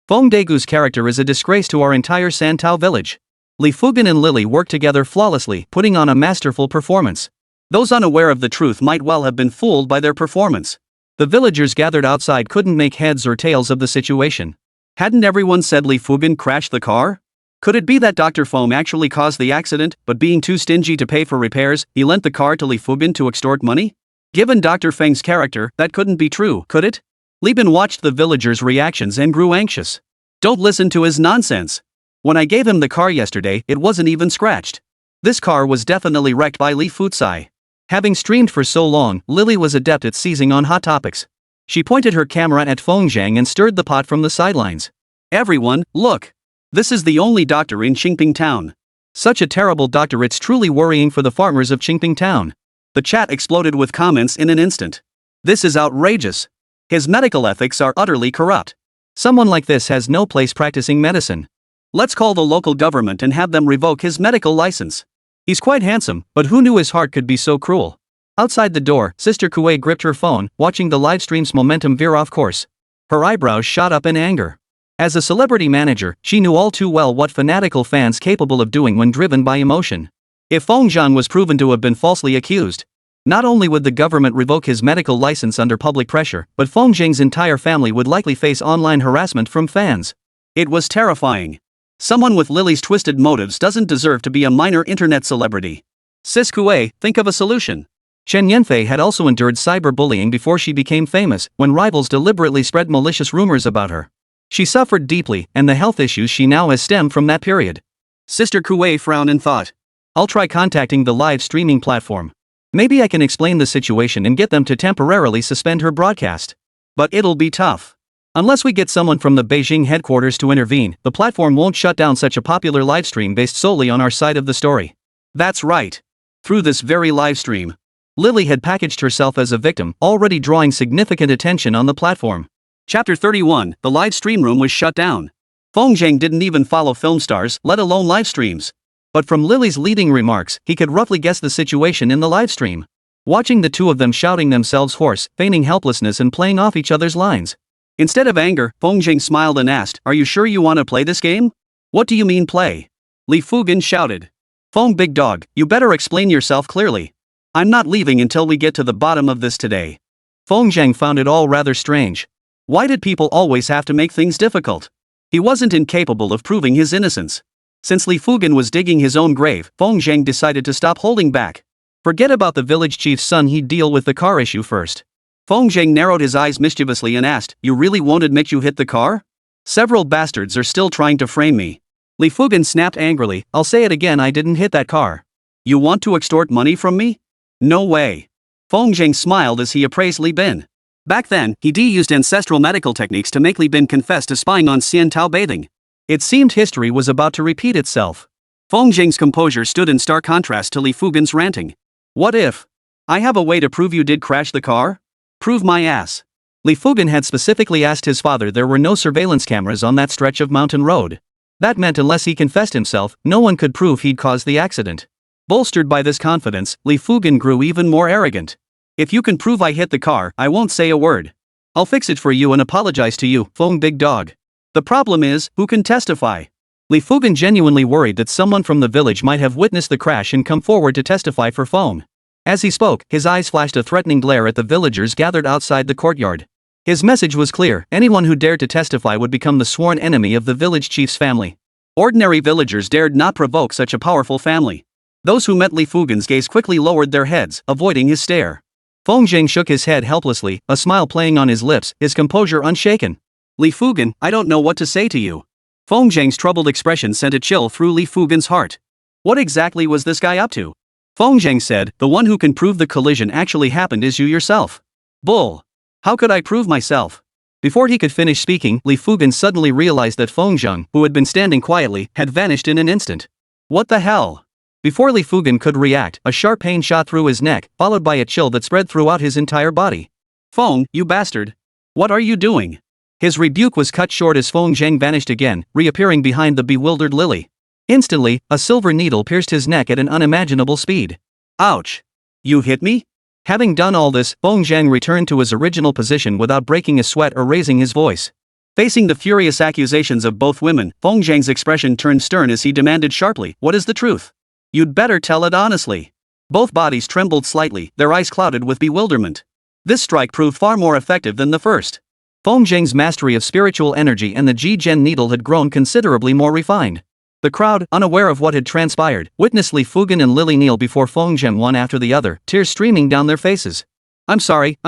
Feng Daegu's character is a disgrace to our entire Santao village. Li Fugan and Lily worked together flawlessly, putting on a masterful performance. Those unaware of the truth might well have been fooled by their performance. The villagers gathered outside couldn't make heads or tails of the situation. Hadn't everyone said Li Fugen crashed the car? Could it be that Dr. Feng actually caused the accident, but being too stingy to pay for repairs, he lent the car to Li Fugen to extort money? Given Dr. Feng's character, that couldn't be true, could it? Li Bin watched the villagers' reactions and grew anxious. Don't listen to his nonsense. When I gave him the car yesterday, it wasn't even scratched. This car was definitely wrecked by Li Futsai. Having streamed for so long, Lily was adept at seizing on hot topics. She pointed her camera at Feng Zhang and stirred the pot from the sidelines. Everyone, look! This is the only doctor in Qingping Town. Such a terrible doctor, it's truly worrying for the farmers of Qingping Town. The chat exploded with comments in an instant. This is outrageous. His medical ethics are utterly corrupt. Someone like this has no place practicing medicine. Let's call the local government and have them revoke his medical license. He's quite handsome, but who knew his heart could be so cruel? Outside the door, Sister Kuei gripped her phone, watching the livestream's momentum veer off course. Her eyebrows shot up in anger. As a celebrity manager, she knew all too well what fanatical fans capable of doing when driven by emotion. If Feng Zhang was proven to have been falsely accused, not only would the government revoke his medical license under public pressure, but Feng Zhang's entire family would likely face online harassment from fans. It was terrifying. Someone with Lily's twisted motives doesn't deserve to be a minor internet celebrity. Sis Kuei, think of a solution. Chen Yanfei had also endured cyberbullying before she became famous, when rivals deliberately spread malicious rumors about her. She suffered deeply, and the health issues she now has stemmed from that period. Sister Kuei frowned in thought. I'll try contacting the live streaming platform. Maybe I can explain the situation and get them to temporarily suspend her broadcast. But it'll be tough. Unless we get someone from the Beijing headquarters to intervene, the platform won't shut down such a popular livestream based solely on our side of the story. That's right. Through this very livestream, Lily had packaged herself as a victim, already drawing significant attention on the platform. Chapter 31, the live stream room was shut down. Feng Zhang didn't even follow film stars, let alone live streams. But from Lily's leading remarks, he could roughly guess the situation in the livestream. Watching the two of them shouting themselves hoarse, feigning helplessness and playing off each other's lines. Instead of anger, Feng Zhang smiled and asked, "Are you sure you want to play this game?" "What do you mean play?" Li Fugen shouted. "Feng, big dog, you better explain yourself clearly. I'm not leaving until we get to the bottom of this today." Feng Zhang found it all rather strange. Why did people always have to make things difficult? He wasn't incapable of proving his innocence. Since Li Fugen was digging his own grave, Feng Zhang decided to stop holding back. Forget about the village chief's son, he'd deal with the car issue first. Feng Zhang narrowed his eyes mischievously and asked, "You really won't admit you hit the car? Several bastards are still trying to frame me." Li Fugen snapped angrily, "I'll say it again, I didn't hit that car. You want to extort money from me? No way." Feng Zhang smiled as he appraised Li Bin. Back then, he used ancestral medical techniques to make Li Bin confess to spying on Xian Tao bathing. It seemed history was about to repeat itself. Feng Zhang's composure stood in stark contrast to Li Fugen's ranting. "What if? I have a way to prove you did crash the car? Prove my ass." Li Fugen had specifically asked his father there were no surveillance cameras on that stretch of mountain road. That meant unless he confessed himself, no one could prove he'd caused the accident. Bolstered by this confidence, Li Fugen grew even more arrogant. "If you can prove I hit the car, I won't say a word. I'll fix it for you and apologize to you, Feng big dog. The problem is, who can testify?" Li Fugen genuinely worried that someone from the village might have witnessed the crash and come forward to testify for Feng. As he spoke, his eyes flashed a threatening glare at the villagers gathered outside the courtyard. His message was clear: anyone who dared to testify would become the sworn enemy of the village chief's family. Ordinary villagers dared not provoke such a powerful family. Those who met Li Fugen's gaze quickly lowered their heads, avoiding his stare. Feng Zhang shook his head helplessly, a smile playing on his lips, his composure unshaken. "Li Fugen, I don't know what to say to you." Feng Zhang's troubled expression sent a chill through Li Fugen's heart. What exactly was this guy up to? Feng Zhang said, "The one who can prove the collision actually happened is you yourself." "Bull. How could I prove myself?" Before he could finish speaking, Li Fugen suddenly realized that Feng Zhang, who had been standing quietly, had vanished in an instant. What the hell? Before Li Fugen could react, a sharp pain shot through his neck, followed by a chill that spread throughout his entire body. "Feng, you bastard. What are you doing?" His rebuke was cut short as Feng Zhang vanished again, reappearing behind the bewildered Lily. Instantly, a silver needle pierced his neck at an unimaginable speed. "Ouch. You hit me?" Having done all this, Feng Zhang returned to his original position without breaking a sweat or raising his voice. Facing the furious accusations of both women, Feng Zhang's expression turned stern as he demanded sharply, "What is the truth? You'd better tell it honestly." Both bodies trembled slightly, their eyes clouded with bewilderment. This strike proved far more effective than the first. Feng Zheng's mastery of spiritual energy and the Ji-Gen needle had grown considerably more refined. The crowd, unaware of what had transpired, witnessed Li Fugen and Lily kneel before Feng Zheng one after the other, tears streaming down their faces. I'm sorry.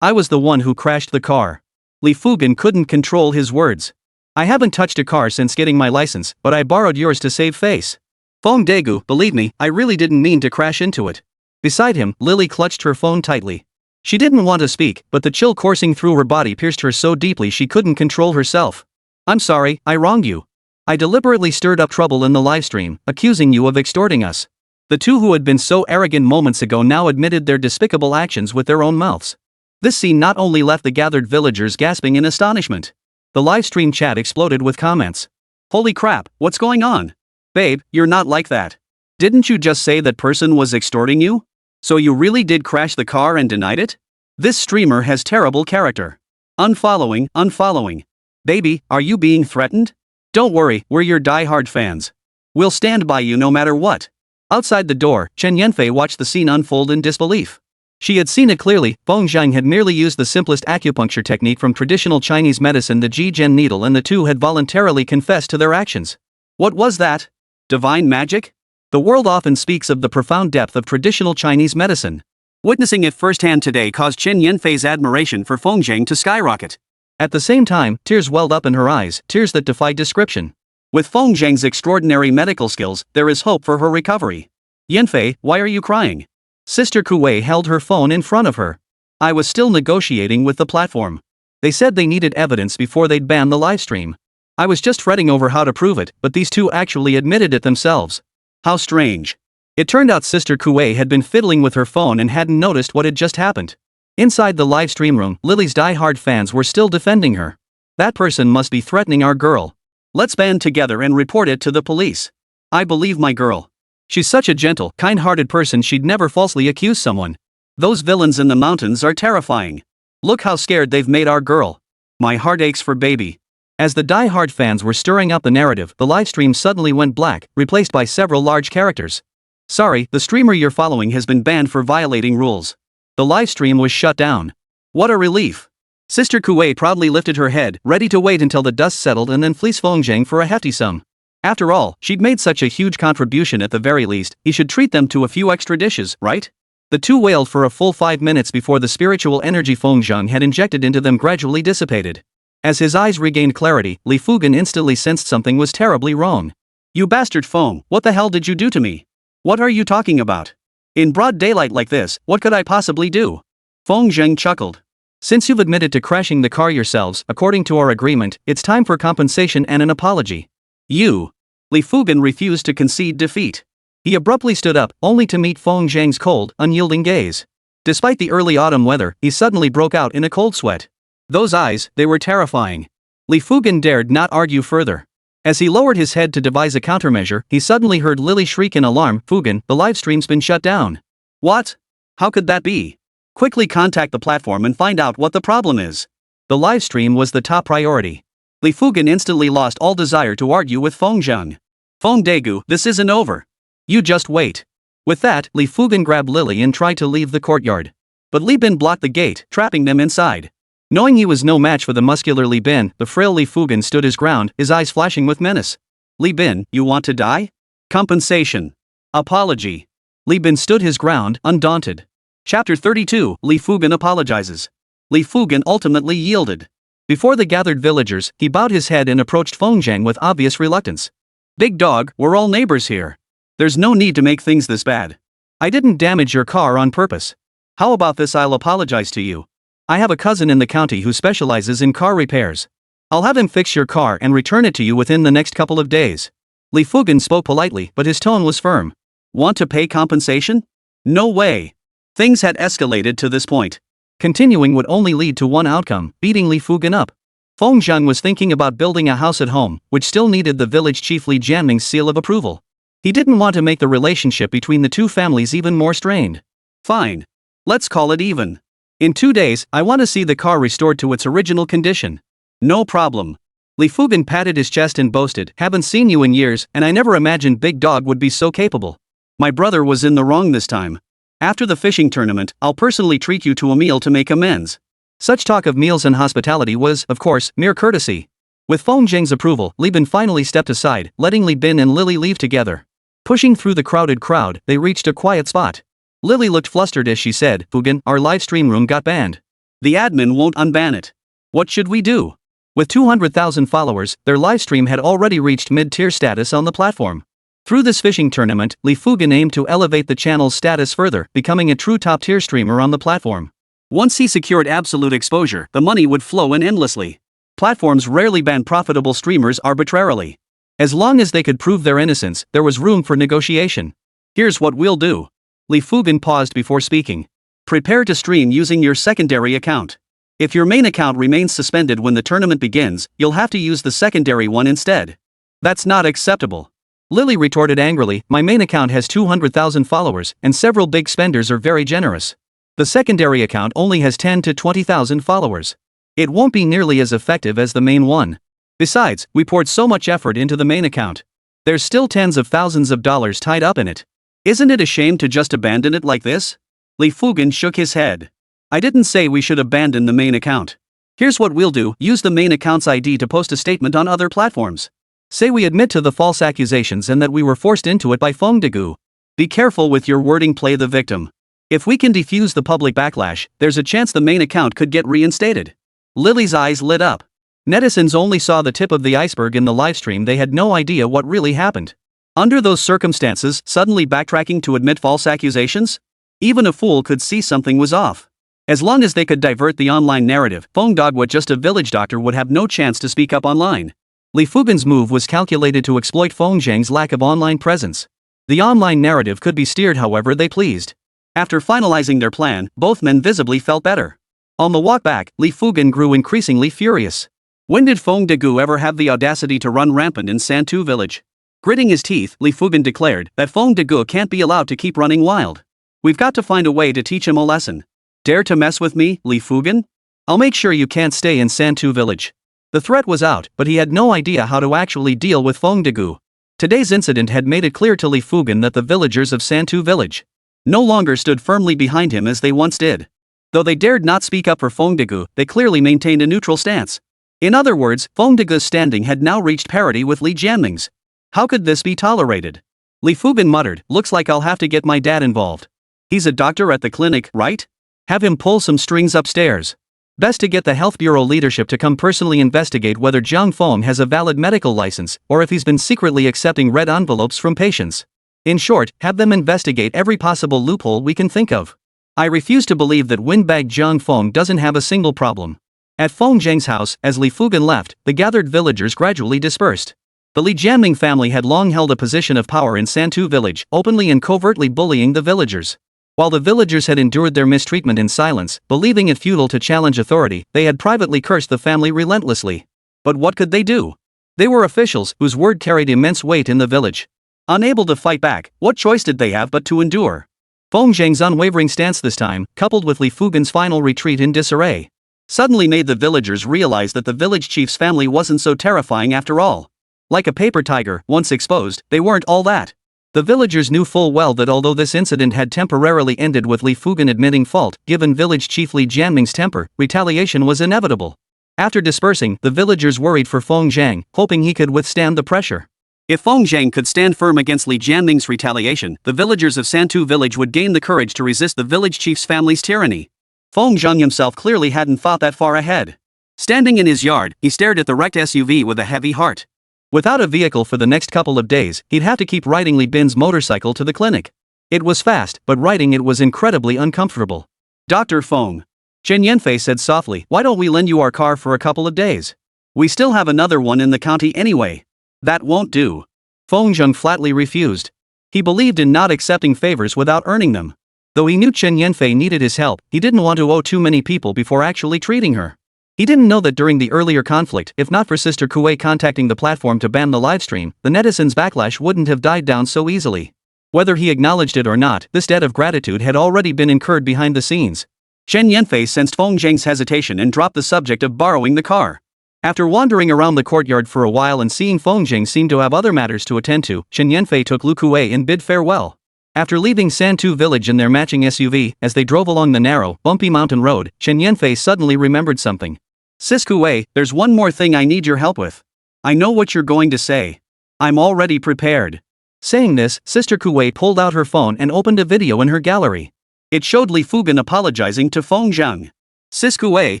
I was the one who crashed the car. Li Fugen couldn't control his words. I haven't touched a car since getting my license, but I borrowed yours to save face. Feng Daegu, believe me, I really didn't mean to crash into it. Beside him, Lily clutched her phone tightly. She didn't want to speak, but the chill coursing through her body pierced her so deeply she couldn't control herself. I'm sorry, I wronged you. I deliberately stirred up trouble in the livestream, accusing you of extorting us. The two who had been so arrogant moments ago now admitted their despicable actions with their own mouths. This scene not only left the gathered villagers gasping in astonishment. The livestream chat exploded with comments. Holy crap, what's going on? Babe, you're not like that. Didn't you just say that person was extorting you? So you really did crash the car and denied it? This streamer has terrible character. Unfollowing. Baby, are you being threatened? Don't worry, we're your die-hard fans. We'll stand by you no matter what. Outside the door, Chen Yanfei watched the scene unfold in disbelief. She had seen it clearly. Feng Zhang had merely used the simplest acupuncture technique from traditional Chinese medicine, the Ji-Gen needle, and the two had voluntarily confessed to their actions. What was that? Divine magic? The world often speaks of the profound depth of traditional Chinese medicine. Witnessing it firsthand today caused Chen Yanfei's admiration for Feng Zhang to skyrocket. At the same time, tears welled up in her eyes, tears that defied description. With Feng Zhang's extraordinary medical skills, there is hope for her recovery. Yanfei, why are you crying? Sister Kuwei held her phone in front of her. I was still negotiating with the platform. They said they needed evidence before they'd ban the livestream. I was just fretting over how to prove it, but these two actually admitted it themselves. How strange. It turned out Sister Kuwei had been fiddling with her phone and hadn't noticed what had just happened. Inside the livestream room, Lily's die-hard fans were still defending her. That person must be threatening our girl. Let's band together and report it to the police. I believe my girl. She's such a gentle, kind-hearted person, she'd never falsely accuse someone. Those villains in the mountains are terrifying. Look how scared they've made our girl. My heart aches for baby. As the die-hard fans were stirring up the narrative, the livestream suddenly went black, replaced by several large characters. Sorry, the streamer you're following has been banned for violating rules. The livestream was shut down. What a relief. Sister Kuwei proudly lifted her head, ready to wait until the dust settled and then fleece Feng Zhang for a hefty sum. After all, she'd made such a huge contribution. At the very least, he should treat them to a few extra dishes, right? The two wailed for a full 5 minutes before the spiritual energy Feng Zhang had injected into them gradually dissipated. As his eyes regained clarity, Li Fugen instantly sensed something was terribly wrong. You bastard Feng, what the hell did you do to me? What are you talking about? In broad daylight like this, what could I possibly do? Feng Zhang chuckled. Since you've admitted to crashing the car yourselves, according to our agreement, it's time for compensation and an apology. You. Li Fugen refused to concede defeat. He abruptly stood up, only to meet Feng Zhang's cold, unyielding gaze. Despite the early autumn weather, he suddenly broke out in a cold sweat. Those eyes, they were terrifying. Li Fugen dared not argue further. As he lowered his head to devise a countermeasure, he suddenly heard Lily shriek in alarm, Fugen, the livestream's been shut down. What? How could that be? Quickly contact the platform and find out what the problem is. The livestream was the top priority. Li Fugen instantly lost all desire to argue with Feng Zhang. Feng Daegu, this isn't over. You just wait. With that, Li Fugen grabbed Lily and tried to leave the courtyard. But Li Bin blocked the gate, trapping them inside. Knowing he was no match for the muscular Li Bin, the frail Li Fugen stood his ground, his eyes flashing with menace. Li Bin, you want to die? Compensation. Apology. Li Bin stood his ground, undaunted. Chapter 32, Li Fugen apologizes. Li Fugen ultimately yielded. Before the gathered villagers, he bowed his head and approached Feng Zhang with obvious reluctance. Big dog, we're all neighbors here. There's no need to make things this bad. I didn't damage your car on purpose. How about this? I'll apologize to you. I have a cousin in the county who specializes in car repairs. I'll have him fix your car and return it to you within the next couple of days. Li Fugen spoke politely, but his tone was firm. Want to pay compensation? No way. Things had escalated to this point. Continuing would only lead to one outcome, beating Li Fugen up. Feng Zhang was thinking about building a house at home, which still needed the village chief Li Jianming's seal of approval. He didn't want to make the relationship between the two families even more strained. Fine. Let's call it even. In 2 days, I want to see the car restored to its original condition. No problem. Li Fugen patted his chest and boasted, haven't seen you in years, and I never imagined Big Dog would be so capable. My brother was in the wrong this time. After the fishing tournament, I'll personally treat you to a meal to make amends. Such talk of meals and hospitality was, of course, mere courtesy. With Feng Zheng's approval, Li Bin finally stepped aside, letting Li Bin and Lily leave together. Pushing through the crowded crowd, they reached a quiet spot. Lily looked flustered as she said, "Fugan, our live stream room got banned. The admin won't unban it. What should we do?" With 200,000 followers, their livestream had already reached mid-tier status on the platform. Through this fishing tournament, Li Fugan aimed to elevate the channel's status further, becoming a true top-tier streamer on the platform. Once he secured absolute exposure, the money would flow in endlessly. Platforms rarely ban profitable streamers arbitrarily. As long as they could prove their innocence, there was room for negotiation. "Here's what we'll do." Li Fugan paused before speaking. "Prepare to stream using your secondary account. If your main account remains suspended when the tournament begins, you'll have to use the secondary one instead." "That's not acceptable." Lily retorted angrily, "My main account has 200,000 followers, and several big spenders are very generous. The secondary account only has 10 to 20,000 followers. It won't be nearly as effective as the main one. Besides, we poured so much effort into the main account. There's still tens of thousands of dollars tied up in it. Isn't it a shame to just abandon it like this?" Li Fugan shook his head. "I didn't say we should abandon the main account. Here's what we'll do: use the main account's ID to post a statement on other platforms. Say we admit to the false accusations and that we were forced into it by Feng Degu. Be careful with your wording, play the victim. If we can defuse the public backlash, there's a chance the main account could get reinstated." Lily's eyes lit up. Netizens only saw the tip of the iceberg in the livestream. They had no idea what really happened. Under those circumstances, suddenly backtracking to admit false accusations? Even a fool could see something was off. As long as they could divert the online narrative, Feng Dogwa, just a village doctor, would have no chance to speak up online. Li Fugan's move was calculated to exploit Feng Zheng's lack of online presence. The online narrative could be steered however they pleased. After finalizing their plan, both men visibly felt better. On the walk back, Li Fugan grew increasingly furious. When did Feng Degu ever have the audacity to run rampant in Santu village? Gritting his teeth, Li Fugan declared that Feng Degu can't be allowed to keep running wild. "We've got to find a way to teach him a lesson. Dare to mess with me, Li Fugan? I'll make sure you can't stay in Santu village." The threat was out, but he had no idea how to actually deal with Feng Degu. Today's incident had made it clear to Li Fugan that the villagers of Santu village no longer stood firmly behind him as they once did. Though they dared not speak up for Feng Degu, they clearly maintained a neutral stance. In other words, Feng Degu's standing had now reached parity with Li Jianming's. How could this be tolerated? Li Fugan muttered, "Looks like I'll have to get my dad involved. He's a doctor at the clinic, right? Have him pull some strings upstairs. Best to get the Health Bureau leadership to come personally investigate whether Jiang Feng has a valid medical license, or if he's been secretly accepting red envelopes from patients. In short, have them investigate every possible loophole we can think of. I refuse to believe that windbag Jiang Feng doesn't have a single problem." At Feng Zheng's house, as Li Fugan left, the gathered villagers gradually dispersed. The Li Jianming family had long held a position of power in Santu village, openly and covertly bullying the villagers. While the villagers had endured their mistreatment in silence, believing it futile to challenge authority, they had privately cursed the family relentlessly. But what could they do? They were officials whose word carried immense weight in the village. Unable to fight back, what choice did they have but to endure? Feng Zheng's unwavering stance this time, coupled with Li Fugan's final retreat in disarray, suddenly made the villagers realize that the village chief's family wasn't so terrifying after all. Like a paper tiger, once exposed, they weren't all that. The villagers knew full well that although this incident had temporarily ended with Li Fugan admitting fault, given village chief Li Jianming's temper, retaliation was inevitable. After dispersing, the villagers worried for Feng Zheng, hoping he could withstand the pressure. If Feng Zheng could stand firm against Li Jianming's retaliation, the villagers of Santu village would gain the courage to resist the village chief's family's tyranny. Feng Zheng himself clearly hadn't thought that far ahead. Standing in his yard, he stared at the wrecked SUV with a heavy heart. Without a vehicle for the next couple of days, he'd have to keep riding Li Bin's motorcycle to the clinic. It was fast, but riding it was incredibly uncomfortable. "Dr. Feng," Chen Yanfei said softly, "why don't we lend you our car for a couple of days? We still have another one in the county anyway." "That won't do." Feng Zheng flatly refused. He believed in not accepting favors without earning them. Though he knew Chen Yanfei needed his help, he didn't want to owe too many people before actually treating her. He didn't know that during the earlier conflict, if not for Sister Kuei contacting the platform to ban the livestream, the netizens' backlash wouldn't have died down so easily. Whether he acknowledged it or not, this debt of gratitude had already been incurred behind the scenes. Chen Yanfei sensed Feng Zheng's hesitation and dropped the subject of borrowing the car. After wandering around the courtyard for a while and seeing Feng Zheng seem to have other matters to attend to, Chen Yanfei took Lu Kuei and bid farewell. After leaving Santu village in their matching SUV, as they drove along the narrow, bumpy mountain road, Chen Yanfei suddenly remembered something. Sis Kuei, there's one more thing I need your help with. I know what you're going to say. I'm already prepared. Saying this, Sister Kuei pulled out her phone and opened a video in her gallery. It showed Li Fugan apologizing to Feng Zhang. Sis Kuei,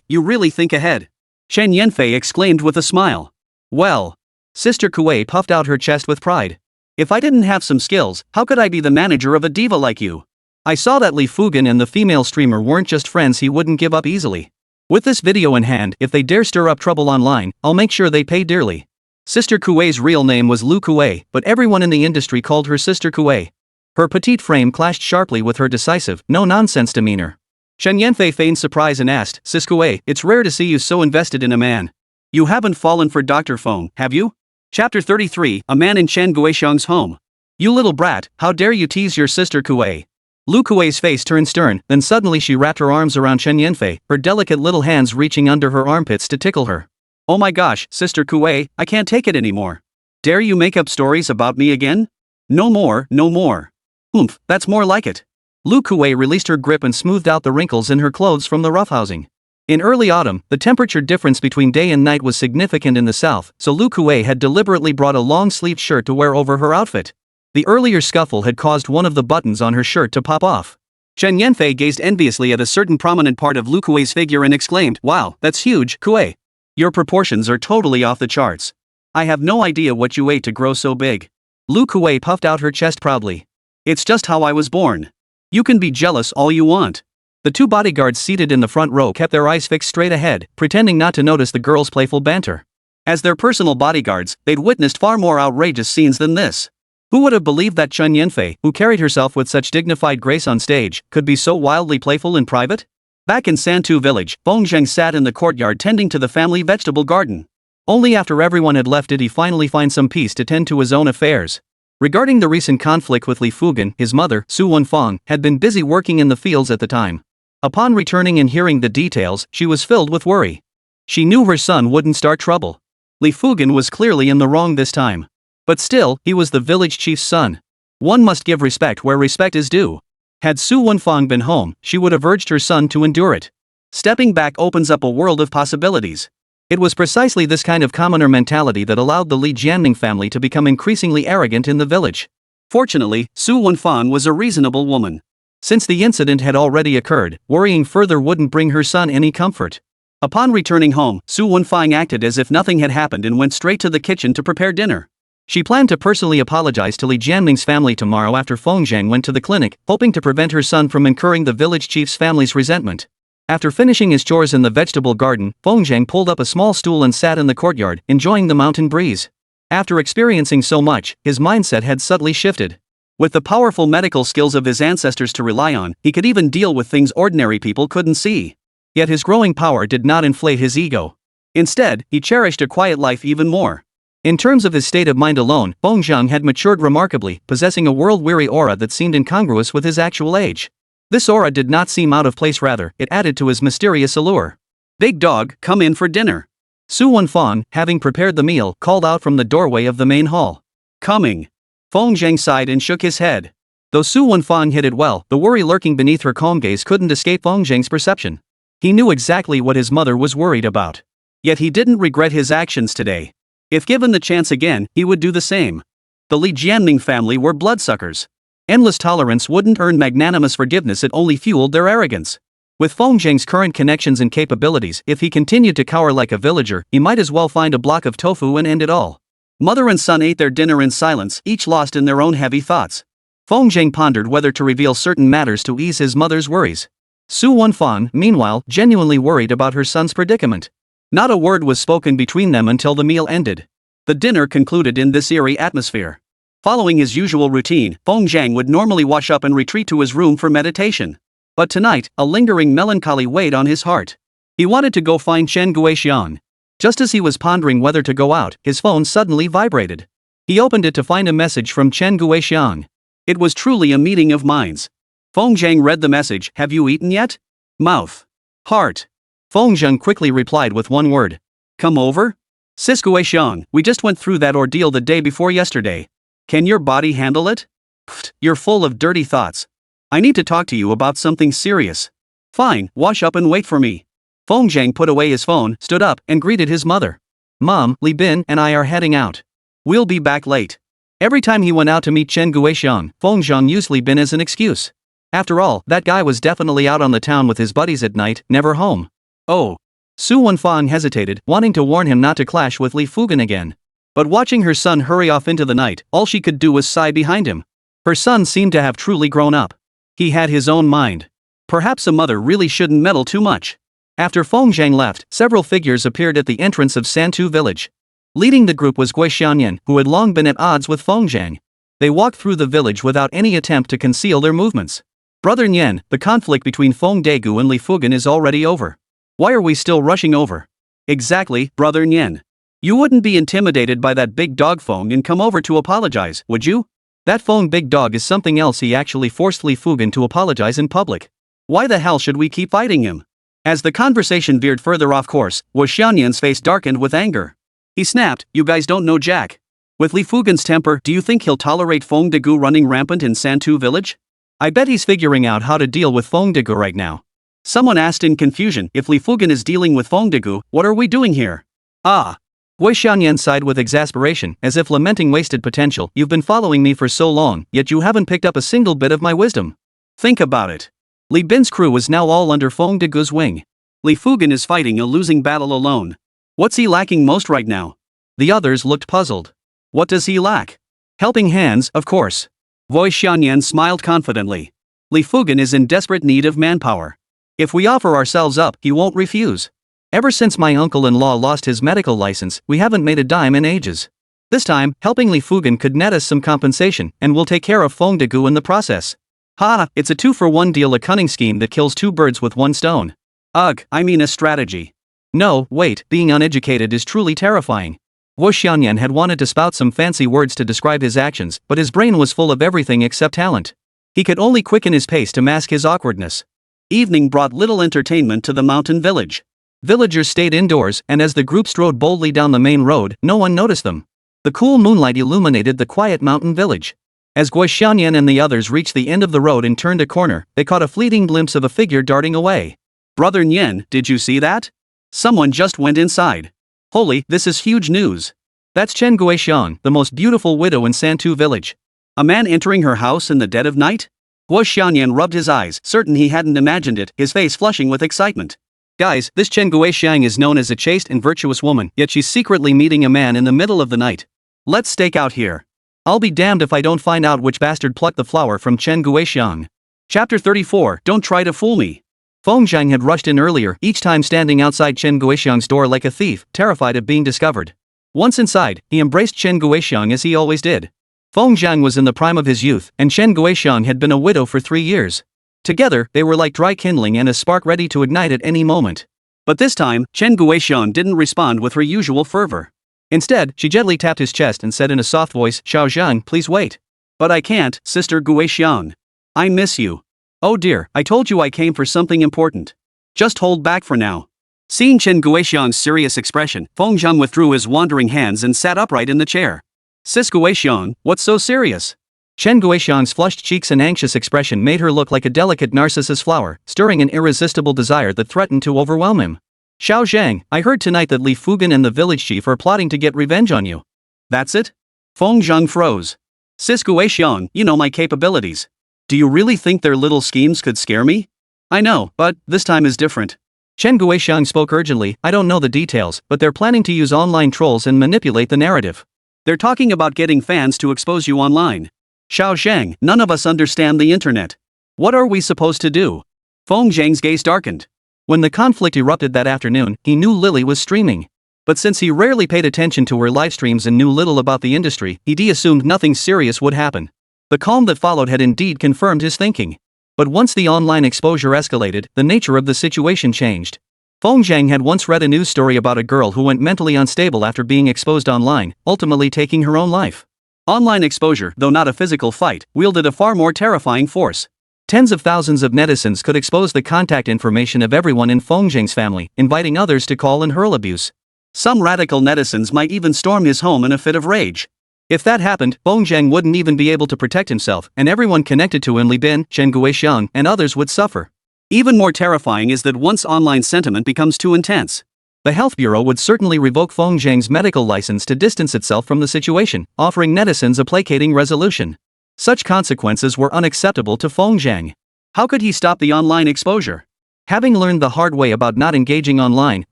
you really think ahead. Chen Yanfei exclaimed with a smile. Well. Sister Kuei puffed out her chest with pride. If I didn't have some skills, how could I be the manager of a diva like you? I saw that Li Fugan and the female streamer weren't just friends he wouldn't give up easily. With this video in hand, if they dare stir up trouble online, I'll make sure they pay dearly. Sister Kuei's real name was Lu Kuei, but everyone in the industry called her Sister Kuei. Her petite frame clashed sharply with her decisive, no-nonsense demeanor. Chen Yanfei feigned surprise and asked, Sis Kuei, it's rare to see you so invested in a man. You haven't fallen for Dr. Feng, have you? Chapter 33, A Man in Chen Guixiang's Home. You little brat, how dare you tease your sister Kuei? Lu Kuei's face turned stern, then suddenly she wrapped her arms around Chen Yanfei, her delicate little hands reaching under her armpits to tickle her. Oh my gosh, Sister Kuei, I can't take it anymore. Dare you make up stories about me again? No more, no more. Oomph, that's more like it. Lu Kuei released her grip and smoothed out the wrinkles in her clothes from the roughhousing. In early autumn, the temperature difference between day and night was significant in the south, so Lu Kuei had deliberately brought a long-sleeved shirt to wear over her outfit. The earlier scuffle had caused one of the buttons on her shirt to pop off. Chen Yanfei gazed enviously at a certain prominent part of Lu Kuei's figure and exclaimed, Wow, that's huge, Kuei. Your proportions are totally off the charts. I have no idea what you ate to grow so big. Lu Kuei puffed out her chest proudly. It's just how I was born. You can be jealous all you want. The two bodyguards seated in the front row kept their eyes fixed straight ahead, pretending not to notice the girls' playful banter. As their personal bodyguards, they'd witnessed far more outrageous scenes than this. Who would have believed that Chen Yanfei, who carried herself with such dignified grace on stage, could be so wildly playful in private? Back in Santu village, Feng Zheng sat in the courtyard tending to the family vegetable garden. Only after everyone had left did he finally find some peace to tend to his own affairs. Regarding the recent conflict with Li Fugan, his mother, Su Wenfang, had been busy working in the fields at the time. Upon returning and hearing the details, she was filled with worry. She knew her son wouldn't start trouble. Li Fugan was clearly in the wrong this time. But still, he was the village chief's son. One must give respect where respect is due. Had Su Wenfang been home, she would have urged her son to endure it. Stepping back opens up a world of possibilities. It was precisely this kind of commoner mentality that allowed the Li Jianming family to become increasingly arrogant in the village. Fortunately, Su Wenfang was a reasonable woman. Since the incident had already occurred, worrying further wouldn't bring her son any comfort. Upon returning home, Su Wenfang acted as if nothing had happened and went straight to the kitchen to prepare dinner. She planned to personally apologize to Li Jianming's family tomorrow after Feng Zheng went to the clinic, hoping to prevent her son from incurring the village chief's family's resentment. After finishing his chores in the vegetable garden, Feng Zheng pulled up a small stool and sat in the courtyard, enjoying the mountain breeze. After experiencing so much, his mindset had subtly shifted. With the powerful medical skills of his ancestors to rely on, he could even deal with things ordinary people couldn't see. Yet his growing power did not inflate his ego. Instead, he cherished a quiet life even more. In terms of his state of mind alone, Feng Zheng had matured remarkably, possessing a world-weary aura that seemed incongruous with his actual age. This aura did not seem out of place, rather, it added to his mysterious allure. Big dog, come in for dinner. Su Wenfang, having prepared the meal, called out from the doorway of the main hall. Coming. Feng Zheng sighed and shook his head. Though Su Wenfang hid it well, the worry lurking beneath her calm gaze couldn't escape Feng Zheng's perception. He knew exactly what his mother was worried about. Yet he didn't regret his actions today. If given the chance again, he would do the same. The Li Jianming family were bloodsuckers. Endless tolerance wouldn't earn magnanimous forgiveness, it only fueled their arrogance. With Feng Zheng's current connections and capabilities, if he continued to cower like a villager, he might as well find a block of tofu and end it all. Mother and son ate their dinner in silence, each lost in their own heavy thoughts. Feng Zheng pondered whether to reveal certain matters to ease his mother's worries. Su Wenfang, meanwhile, genuinely worried about her son's predicament. Not a word was spoken between them until the meal ended. The dinner concluded in this eerie atmosphere. Following his usual routine, Feng Zheng would normally wash up and retreat to his room for meditation. But tonight, a lingering melancholy weighed on his heart. He wanted to go find Chen Guixiang. Just as he was pondering whether to go out, his phone suddenly vibrated. He opened it to find a message from Chen Guixiang. It was truly a meeting of minds. Feng Zheng read the message, "Have you eaten yet?" Mouth. Heart. Feng Zheng quickly replied with one word. "Come over?" "Sis Guixiang, we just went through that ordeal the day before yesterday. Can your body handle it?" Pfft, you're full of dirty thoughts. I need to talk to you about something serious. Fine, wash up and wait for me. Feng Zhang put away his phone, stood up, and greeted his mother. Mom, Li Bin and I are heading out. We'll be back late. Every time he went out to meet Chen Guixiang, Feng Zhang used Li Bin as an excuse. After all, that guy was definitely out on the town with his buddies at night, never home. Oh. Su Wenfang hesitated, wanting to warn him not to clash with Li Fugan again. But watching her son hurry off into the night, all she could do was sigh behind him. Her son seemed to have truly grown up. He had his own mind. Perhaps a mother really shouldn't meddle too much. After Feng Zhang left, several figures appeared at the entrance of Santu village. Leading the group was Gui Xianyan, who had long been at odds with Feng Zhang. They walked through the village without any attempt to conceal their movements. Brother Nian, the conflict between Feng Degu and Li Fugan is already over. Why are we still rushing over? Exactly, Brother Nian. You wouldn't be intimidated by that big dog Feng and come over to apologize, would you? That Feng big dog is something else. He actually forced Li Fugan to apologize in public. Why the hell should we keep fighting him? As the conversation veered further off course, Xianyan's face darkened with anger. He snapped, you guys don't know Jack. With Li Fugan's temper, do you think he'll tolerate Feng Degu running rampant in Santu village? I bet he's figuring out how to deal with Feng Degu right now. Someone asked in confusion, if Li Fugan is dealing with Feng Degu, what are we doing here? Ah. Gui Xianyan sighed with exasperation, as if lamenting wasted potential. You've been following me for so long, yet you haven't picked up a single bit of my wisdom. Think about it. Li Bin's crew is now all under Feng Degu's wing. Li Fugan is fighting a losing battle alone. What's he lacking most right now? The others looked puzzled. What does he lack? Helping hands, of course. Gui Xianyan smiled confidently. Li Fugan is in desperate need of manpower. If we offer ourselves up, he won't refuse. Ever since my uncle-in-law lost his medical license, we haven't made a dime in ages. This time, helping Li Fugan could net us some compensation, and we'll take care of Feng Degu in the process. Ha, it's a 2-for-1 deal, a cunning scheme that kills 2 birds with 1 stone. Ugh, I mean a strategy. No, wait, being uneducated is truly terrifying. Wu Xianyan had wanted to spout some fancy words to describe his actions, but his brain was full of everything except talent. He could only quicken his pace to mask his awkwardness. Evening brought little entertainment to the mountain village. Villagers stayed indoors, and as the group strode boldly down the main road, no one noticed them. The cool moonlight illuminated the quiet mountain village. As Gui Xianyan and the others reached the end of the road and turned a corner, they caught a fleeting glimpse of a figure darting away. Brother Nian, did you see that? Someone just went inside. Holy, this is huge news. That's Chen Guixiang, the most beautiful widow in Santu village. A man entering her house in the dead of night? Gui Xianyan rubbed his eyes, certain he hadn't imagined it, his face flushing with excitement. Guys, this Chen Guixiang is known as a chaste and virtuous woman, yet she's secretly meeting a man in the middle of the night. Let's stake out here. I'll be damned if I don't find out which bastard plucked the flower from Chen Guixiang. Chapter 34, Don't Try to Fool Me. Feng Zhang had rushed in earlier, each time standing outside Chen Guixiang's door like a thief, terrified of being discovered. Once inside, he embraced Chen Guixiang as he always did. Feng Zhang was in the prime of his youth, and Chen Guixiang had been a widow for 3 years. Together, they were like dry kindling and a spark ready to ignite at any moment. But this time, Chen Guixiang didn't respond with her usual fervor. Instead, she gently tapped his chest and said in a soft voice, Xiao Zhang, please wait. But I can't, Sister Guixiang. I miss you. Oh dear, I told you I came for something important. Just hold back for now. Seeing Chen Guixiang's serious expression, Feng Zhang withdrew his wandering hands and sat upright in the chair. Sis Guixiang, what's so serious? Chen Guixiang's flushed cheeks and anxious expression made her look like a delicate narcissus flower, stirring an irresistible desire that threatened to overwhelm him. Xiao Zhang, I heard tonight that Li Fugan and the village chief are plotting to get revenge on you. That's it? Feng Zhang froze. Sis Guixiang, you know my capabilities. Do you really think their little schemes could scare me? I know, but this time is different. Chen Guixiang spoke urgently, I don't know the details, but they're planning to use online trolls and manipulate the narrative. They're talking about getting fans to expose you online. Xiao Zhang, none of us understand the internet. What are we supposed to do? Feng Zhang's gaze darkened. When the conflict erupted that afternoon, he knew Lily was streaming. But since he rarely paid attention to her live streams and knew little about the industry, he assumed nothing serious would happen. The calm that followed had indeed confirmed his thinking. But once the online exposure escalated, the nature of the situation changed. Feng Zhang had once read a news story about a girl who went mentally unstable after being exposed online, ultimately taking her own life. Online exposure, though not a physical fight, wielded a far more terrifying force. Tens of thousands of netizens could expose the contact information of everyone in Feng Zhang's family, inviting others to call and hurl abuse. Some radical netizens might even storm his home in a fit of rage. If that happened, Feng Zhang wouldn't even be able to protect himself, and everyone connected to him, Li Bin, Chen Guixiang, and others would suffer. Even more terrifying is that once online sentiment becomes too intense, the Health Bureau would certainly revoke Feng Zhang's medical license to distance itself from the situation, offering netizens a placating resolution. Such consequences were unacceptable to Feng Zhang. How could he stop the online exposure? Having learned the hard way about not engaging online,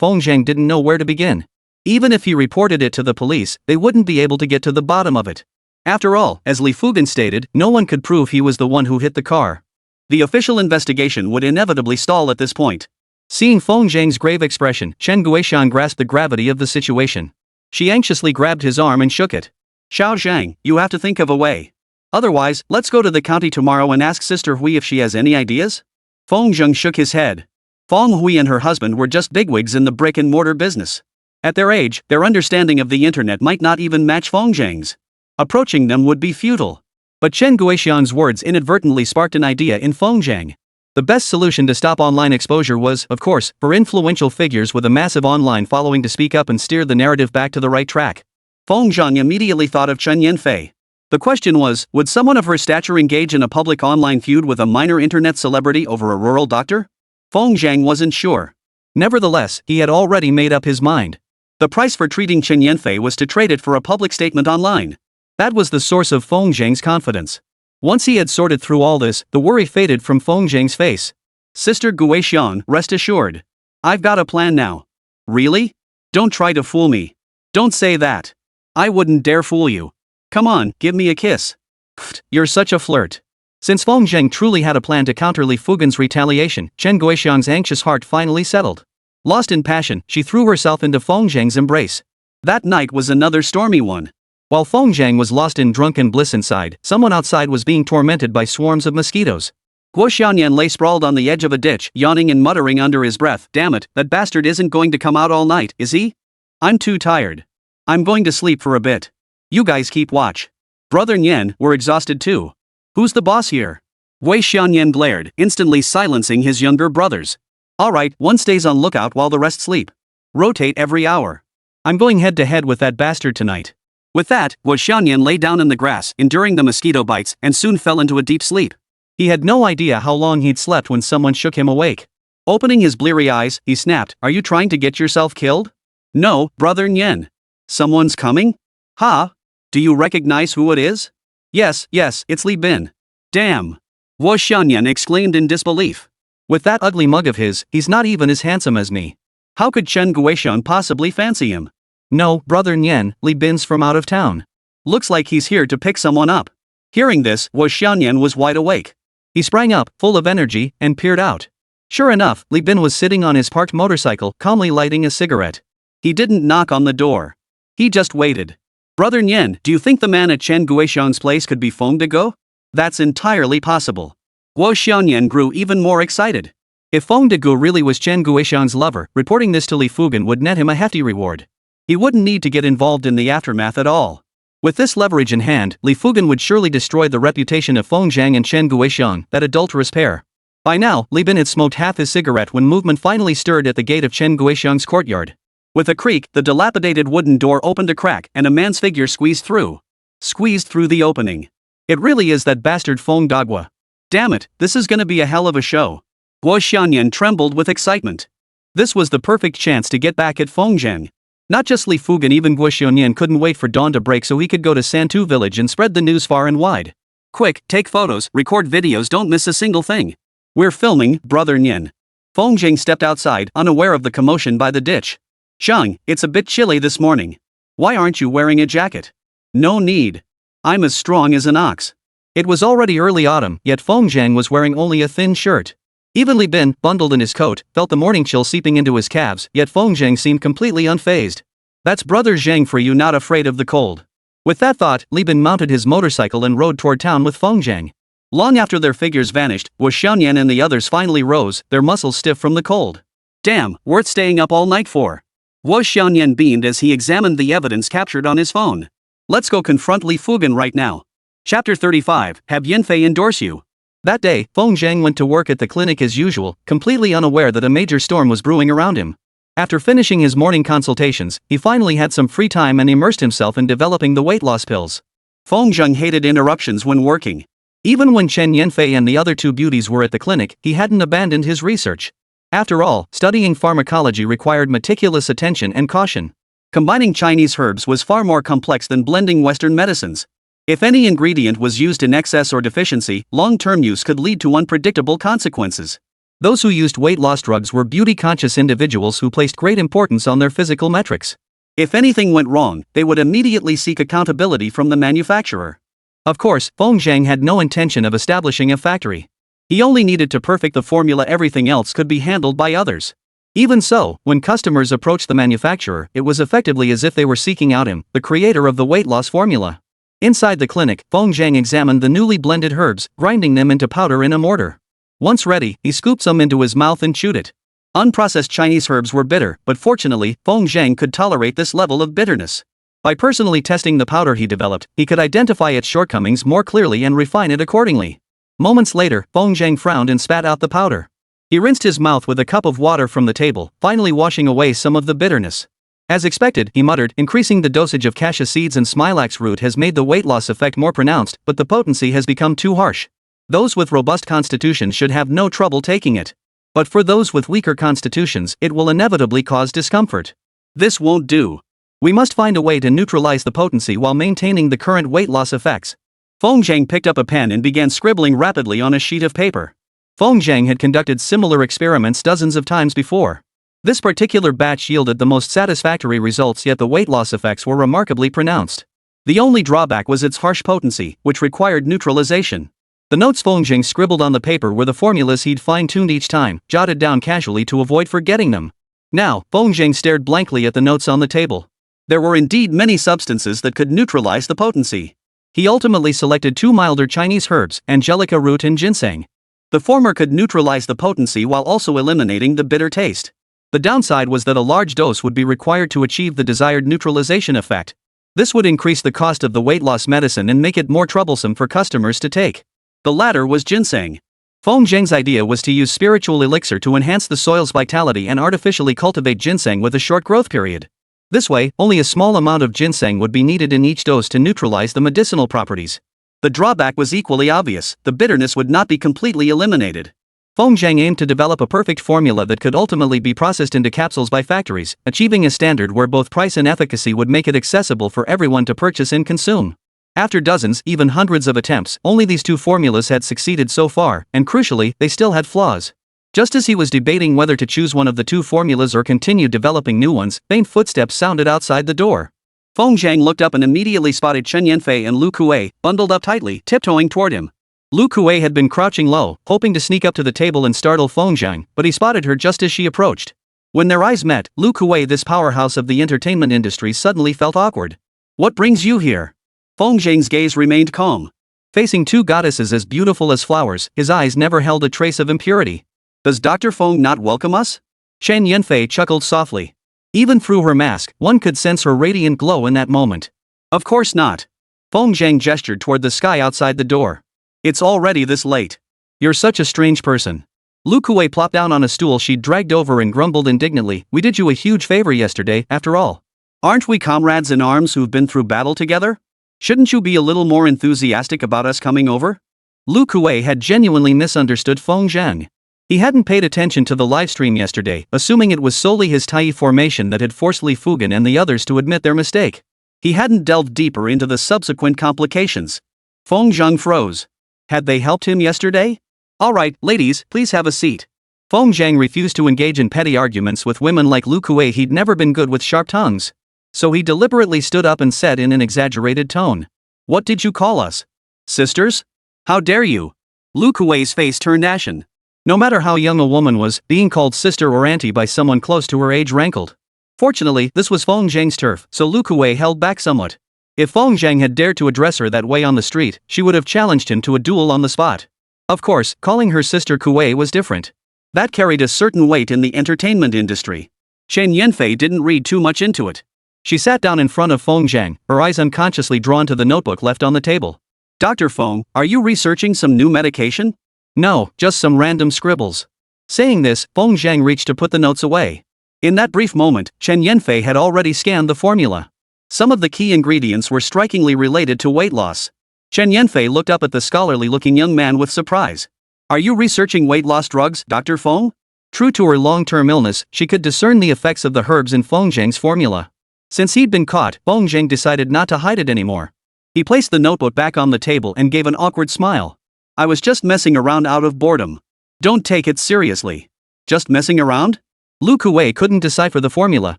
Feng Zhang didn't know where to begin. Even if he reported it to the police, they wouldn't be able to get to the bottom of it. After all, as Li Fugan stated, no one could prove he was the one who hit the car. The official investigation would inevitably stall at this point. Seeing Feng Zhang's grave expression, Chen Guixiang grasped the gravity of the situation. She anxiously grabbed his arm and shook it. "Xiao Zhang, you have to think of a way. Otherwise, let's go to the county tomorrow and ask Sister Hui if she has any ideas?" Feng Zhang shook his head. Feng Hui and her husband were just bigwigs in the brick-and-mortar business. At their age, their understanding of the internet might not even match Feng Zhang's. Approaching them would be futile. But Chen Guixiang's words inadvertently sparked an idea in Feng Zhang. The best solution to stop online exposure was, of course, for influential figures with a massive online following to speak up and steer the narrative back to the right track. Feng Zhang immediately thought of Chen Yanfei. The question was, would someone of her stature engage in a public online feud with a minor internet celebrity over a rural doctor? Feng Zhang wasn't sure. Nevertheless, he had already made up his mind. The price for treating Chen Yanfei was to trade it for a public statement online. That was the source of Feng Zhang's confidence. Once he had sorted through all this, the worry faded from Feng Zhang's face. "Sister Guixiang, rest assured. I've got a plan now." "Really? Don't try to fool me. Don't say that. I wouldn't dare fool you. Come on, give me a kiss." "Pfft, you're such a flirt." Since Feng Zhang truly had a plan to counter Li Fugan's retaliation, Chen Guixiang's anxious heart finally settled. Lost in passion, she threw herself into Feng Zhang's embrace. That night was another stormy one. While Feng Zhang was lost in drunken bliss inside, someone outside was being tormented by swarms of mosquitoes. Guo Xianyan lay sprawled on the edge of a ditch, yawning and muttering under his breath, "Damn it, that bastard isn't going to come out all night, is he? I'm too tired. I'm going to sleep for a bit. You guys keep watch." Brother Nian were exhausted too. "Who's the boss here?" Wei Xianyan glared, instantly silencing his younger brothers. "Alright, one stays on lookout while the rest sleep. Rotate every hour. I'm going head to head with that bastard tonight." With that, Guo Xianyan lay down in the grass, enduring the mosquito bites, and soon fell into a deep sleep. He had no idea how long he'd slept when someone shook him awake. Opening his bleary eyes, he snapped, "Are you trying to get yourself killed?" "No, Brother Nian. Someone's coming?" "Ha? Do you recognize who it is?" Yes, it's Li Bin." "Damn!" Guo Xianyan exclaimed in disbelief. "With that ugly mug of his, he's not even as handsome as me. How could Chen Guixiang possibly fancy him?" "No, Brother Nian, Li Bin's from out of town. Looks like he's here to pick someone up." Hearing this, Guo Xianyan was wide awake. He sprang up, full of energy, and peered out. Sure enough, Li Bin was sitting on his parked motorcycle, calmly lighting a cigarette. He didn't knock on the door. He just waited. "Brother Nian, do you think the man at Chen Guixiang's place could be Feng de Go?" "That's entirely possible." Guo Xianyan grew even more excited. If Feng de Go really was Chen Guixiang's lover, reporting this to Li Fugan would net him a hefty reward. He wouldn't need to get involved in the aftermath at all. With this leverage in hand, Li Fugan would surely destroy the reputation of Feng Zhang and Chen Guixiang, that adulterous pair. By now, Li Bin had smoked half his cigarette when movement finally stirred at the gate of Chen Guixiang's courtyard. With a creak, the dilapidated wooden door opened a crack and a man's figure squeezed through. Squeezed through the opening. It really is that bastard Feng Dagua. Damn it, this is gonna be a hell of a show. Guo Xianyan trembled with excitement. This was the perfect chance to get back at Feng Zhang. Not just Li Fugan, even Guo Xianyan couldn't wait for dawn to break so he could go to Santu village and spread the news far and wide. "Quick, take photos, record videos, don't miss a single thing. We're filming, Brother Nian." Feng Zhang stepped outside, unaware of the commotion by the ditch. "Zhang, it's a bit chilly this morning. Why aren't you wearing a jacket?" "No need. I'm as strong as an ox." It was already early autumn, yet Feng Zhang was wearing only a thin shirt. Even Li Bin, bundled in his coat, felt the morning chill seeping into his calves, yet Feng Zhang seemed completely unfazed. "That's Brother Zhang for you, not afraid of the cold." With that thought, Li Bin mounted his motorcycle and rode toward town with Feng Zhang. Long after their figures vanished, Guo Xianyan and the others finally rose, their muscles stiff from the cold. "Damn, worth staying up all night for." Guo Xianyan beamed as he examined the evidence captured on his phone. "Let's go confront Li Fugan right now." Chapter 35, Have Yanfei endorse you. That day, Feng Zhang went to work at the clinic as usual, completely unaware that a major storm was brewing around him. After finishing his morning consultations, he finally had some free time and immersed himself in developing the weight loss pills. Feng Zheng hated interruptions when working. Even when Chen Yanfei and the other two beauties were at the clinic, he hadn't abandoned his research. After all, studying pharmacology required meticulous attention and caution. Combining Chinese herbs was far more complex than blending Western medicines. If any ingredient was used in excess or deficiency, long-term use could lead to unpredictable consequences. Those who used weight loss drugs were beauty-conscious individuals who placed great importance on their physical metrics. If anything went wrong, they would immediately seek accountability from the manufacturer. Of course, Feng Zheng had no intention of establishing a factory. He only needed to perfect the formula. Everything else could be handled by others. Even so, when customers approached the manufacturer, it was effectively as if they were seeking out him, the creator of the weight loss formula. Inside the clinic, Feng Zheng examined the newly blended herbs, grinding them into powder in a mortar. Once ready, he scooped some into his mouth and chewed it. Unprocessed Chinese herbs were bitter, but fortunately, Feng Zheng could tolerate this level of bitterness. By personally testing the powder he developed, he could identify its shortcomings more clearly and refine it accordingly. Moments later, Feng Zheng frowned and spat out the powder. He rinsed his mouth with a cup of water from the table, finally washing away some of the bitterness. As expected, he muttered, increasing the dosage of cassia seeds and smilax root has made the weight loss effect more pronounced, but the potency has become too harsh. Those with robust constitutions should have no trouble taking it. But for those with weaker constitutions, it will inevitably cause discomfort. This won't do. We must find a way to neutralize the potency while maintaining the current weight loss effects. Feng Zheng picked up a pen and began scribbling rapidly on a sheet of paper. Feng Zheng had conducted similar experiments dozens of times before. This particular batch yielded the most satisfactory results, yet the weight loss effects were remarkably pronounced. The only drawback was its harsh potency, which required neutralization. The notes Feng Zheng scribbled on the paper were the formulas he'd fine-tuned each time, jotted down casually to avoid forgetting them. Now, Feng Zheng stared blankly at the notes on the table. There were indeed many substances that could neutralize the potency. He ultimately selected two milder Chinese herbs, angelica root and ginseng. The former could neutralize the potency while also eliminating the bitter taste. The downside was that a large dose would be required to achieve the desired neutralization effect. This would increase the cost of the weight loss medicine and make it more troublesome for customers to take. The latter was ginseng. Feng Zheng's idea was to use spiritual elixir to enhance the soil's vitality and artificially cultivate ginseng with a short growth period. This way, only a small amount of ginseng would be needed in each dose to neutralize the medicinal properties. The drawback was equally obvious: the bitterness would not be completely eliminated. Feng Zheng aimed to develop a perfect formula that could ultimately be processed into capsules by factories, achieving a standard where both price and efficacy would make it accessible for everyone to purchase and consume. After dozens, even hundreds of attempts, only these two formulas had succeeded so far, and crucially, they still had flaws. Just as he was debating whether to choose one of the two formulas or continue developing new ones, faint footsteps sounded outside the door. Feng Zheng looked up and immediately spotted Chen Yanfei and Lu Kuei, bundled up tightly, tiptoeing toward him. Lu Kuei had been crouching low, hoping to sneak up to the table and startle Feng Zheng, but he spotted her just as she approached. When their eyes met, Lu Kuei, this powerhouse of the entertainment industry, suddenly felt awkward. "What brings you here?" Feng Zheng's gaze remained calm. Facing two goddesses as beautiful as flowers, his eyes never held a trace of impurity. "Does Dr. Feng not welcome us?" Chen Yanfei chuckled softly. Even through her mask, one could sense her radiant glow in that moment. "Of course not." Feng Zheng gestured toward the sky outside the door. "It's already this late. You're such a strange person." Lu Kuei plopped down on a stool she'd dragged over and grumbled indignantly, "We did you a huge favor yesterday, after all. Aren't we comrades in arms who've been through battle together? Shouldn't you be a little more enthusiastic about us coming over?" Lu Kuei had genuinely misunderstood Feng Zheng. He hadn't paid attention to the livestream yesterday, assuming it was solely his Tai formation that had forced Li Fugan and the others to admit their mistake. He hadn't delved deeper into the subsequent complications. Feng Zheng froze. Had they helped him yesterday? "All right, ladies, please have a seat." Feng Zheng refused to engage in petty arguments with women like Lu Kuei. He'd never been good with sharp tongues. So he deliberately stood up and said in an exaggerated tone, "What did you call us? Sisters? How dare you?" Lu Kuei's face turned ashen. No matter how young a woman was, being called sister or auntie by someone close to her age rankled. Fortunately, this was Feng Zheng's turf, so Lu Kuei held back somewhat. If Feng Zheng had dared to address her that way on the street, she would have challenged him to a duel on the spot. Of course, calling her sister Kuei was different. That carried a certain weight in the entertainment industry. Chen Yanfei didn't read too much into it. She sat down in front of Feng Zheng, her eyes unconsciously drawn to the notebook left on the table. "Dr. Feng, are you researching some new medication?" "No, just some random scribbles." Saying this, Feng Zheng reached to put the notes away. In that brief moment, Chen Yanfei had already scanned the formula. Some of the key ingredients were strikingly related to weight loss. Chen Yanfei looked up at the scholarly-looking young man with surprise. "Are you researching weight loss drugs, Dr. Feng?" True to her long-term illness, she could discern the effects of the herbs in Feng Zhang's formula. Since he'd been caught, Feng Zhang decided not to hide it anymore. He placed the notebook back on the table and gave an awkward smile. "I was just messing around out of boredom. Don't take it seriously." "Just messing around?" Lu Kuei couldn't decipher the formula,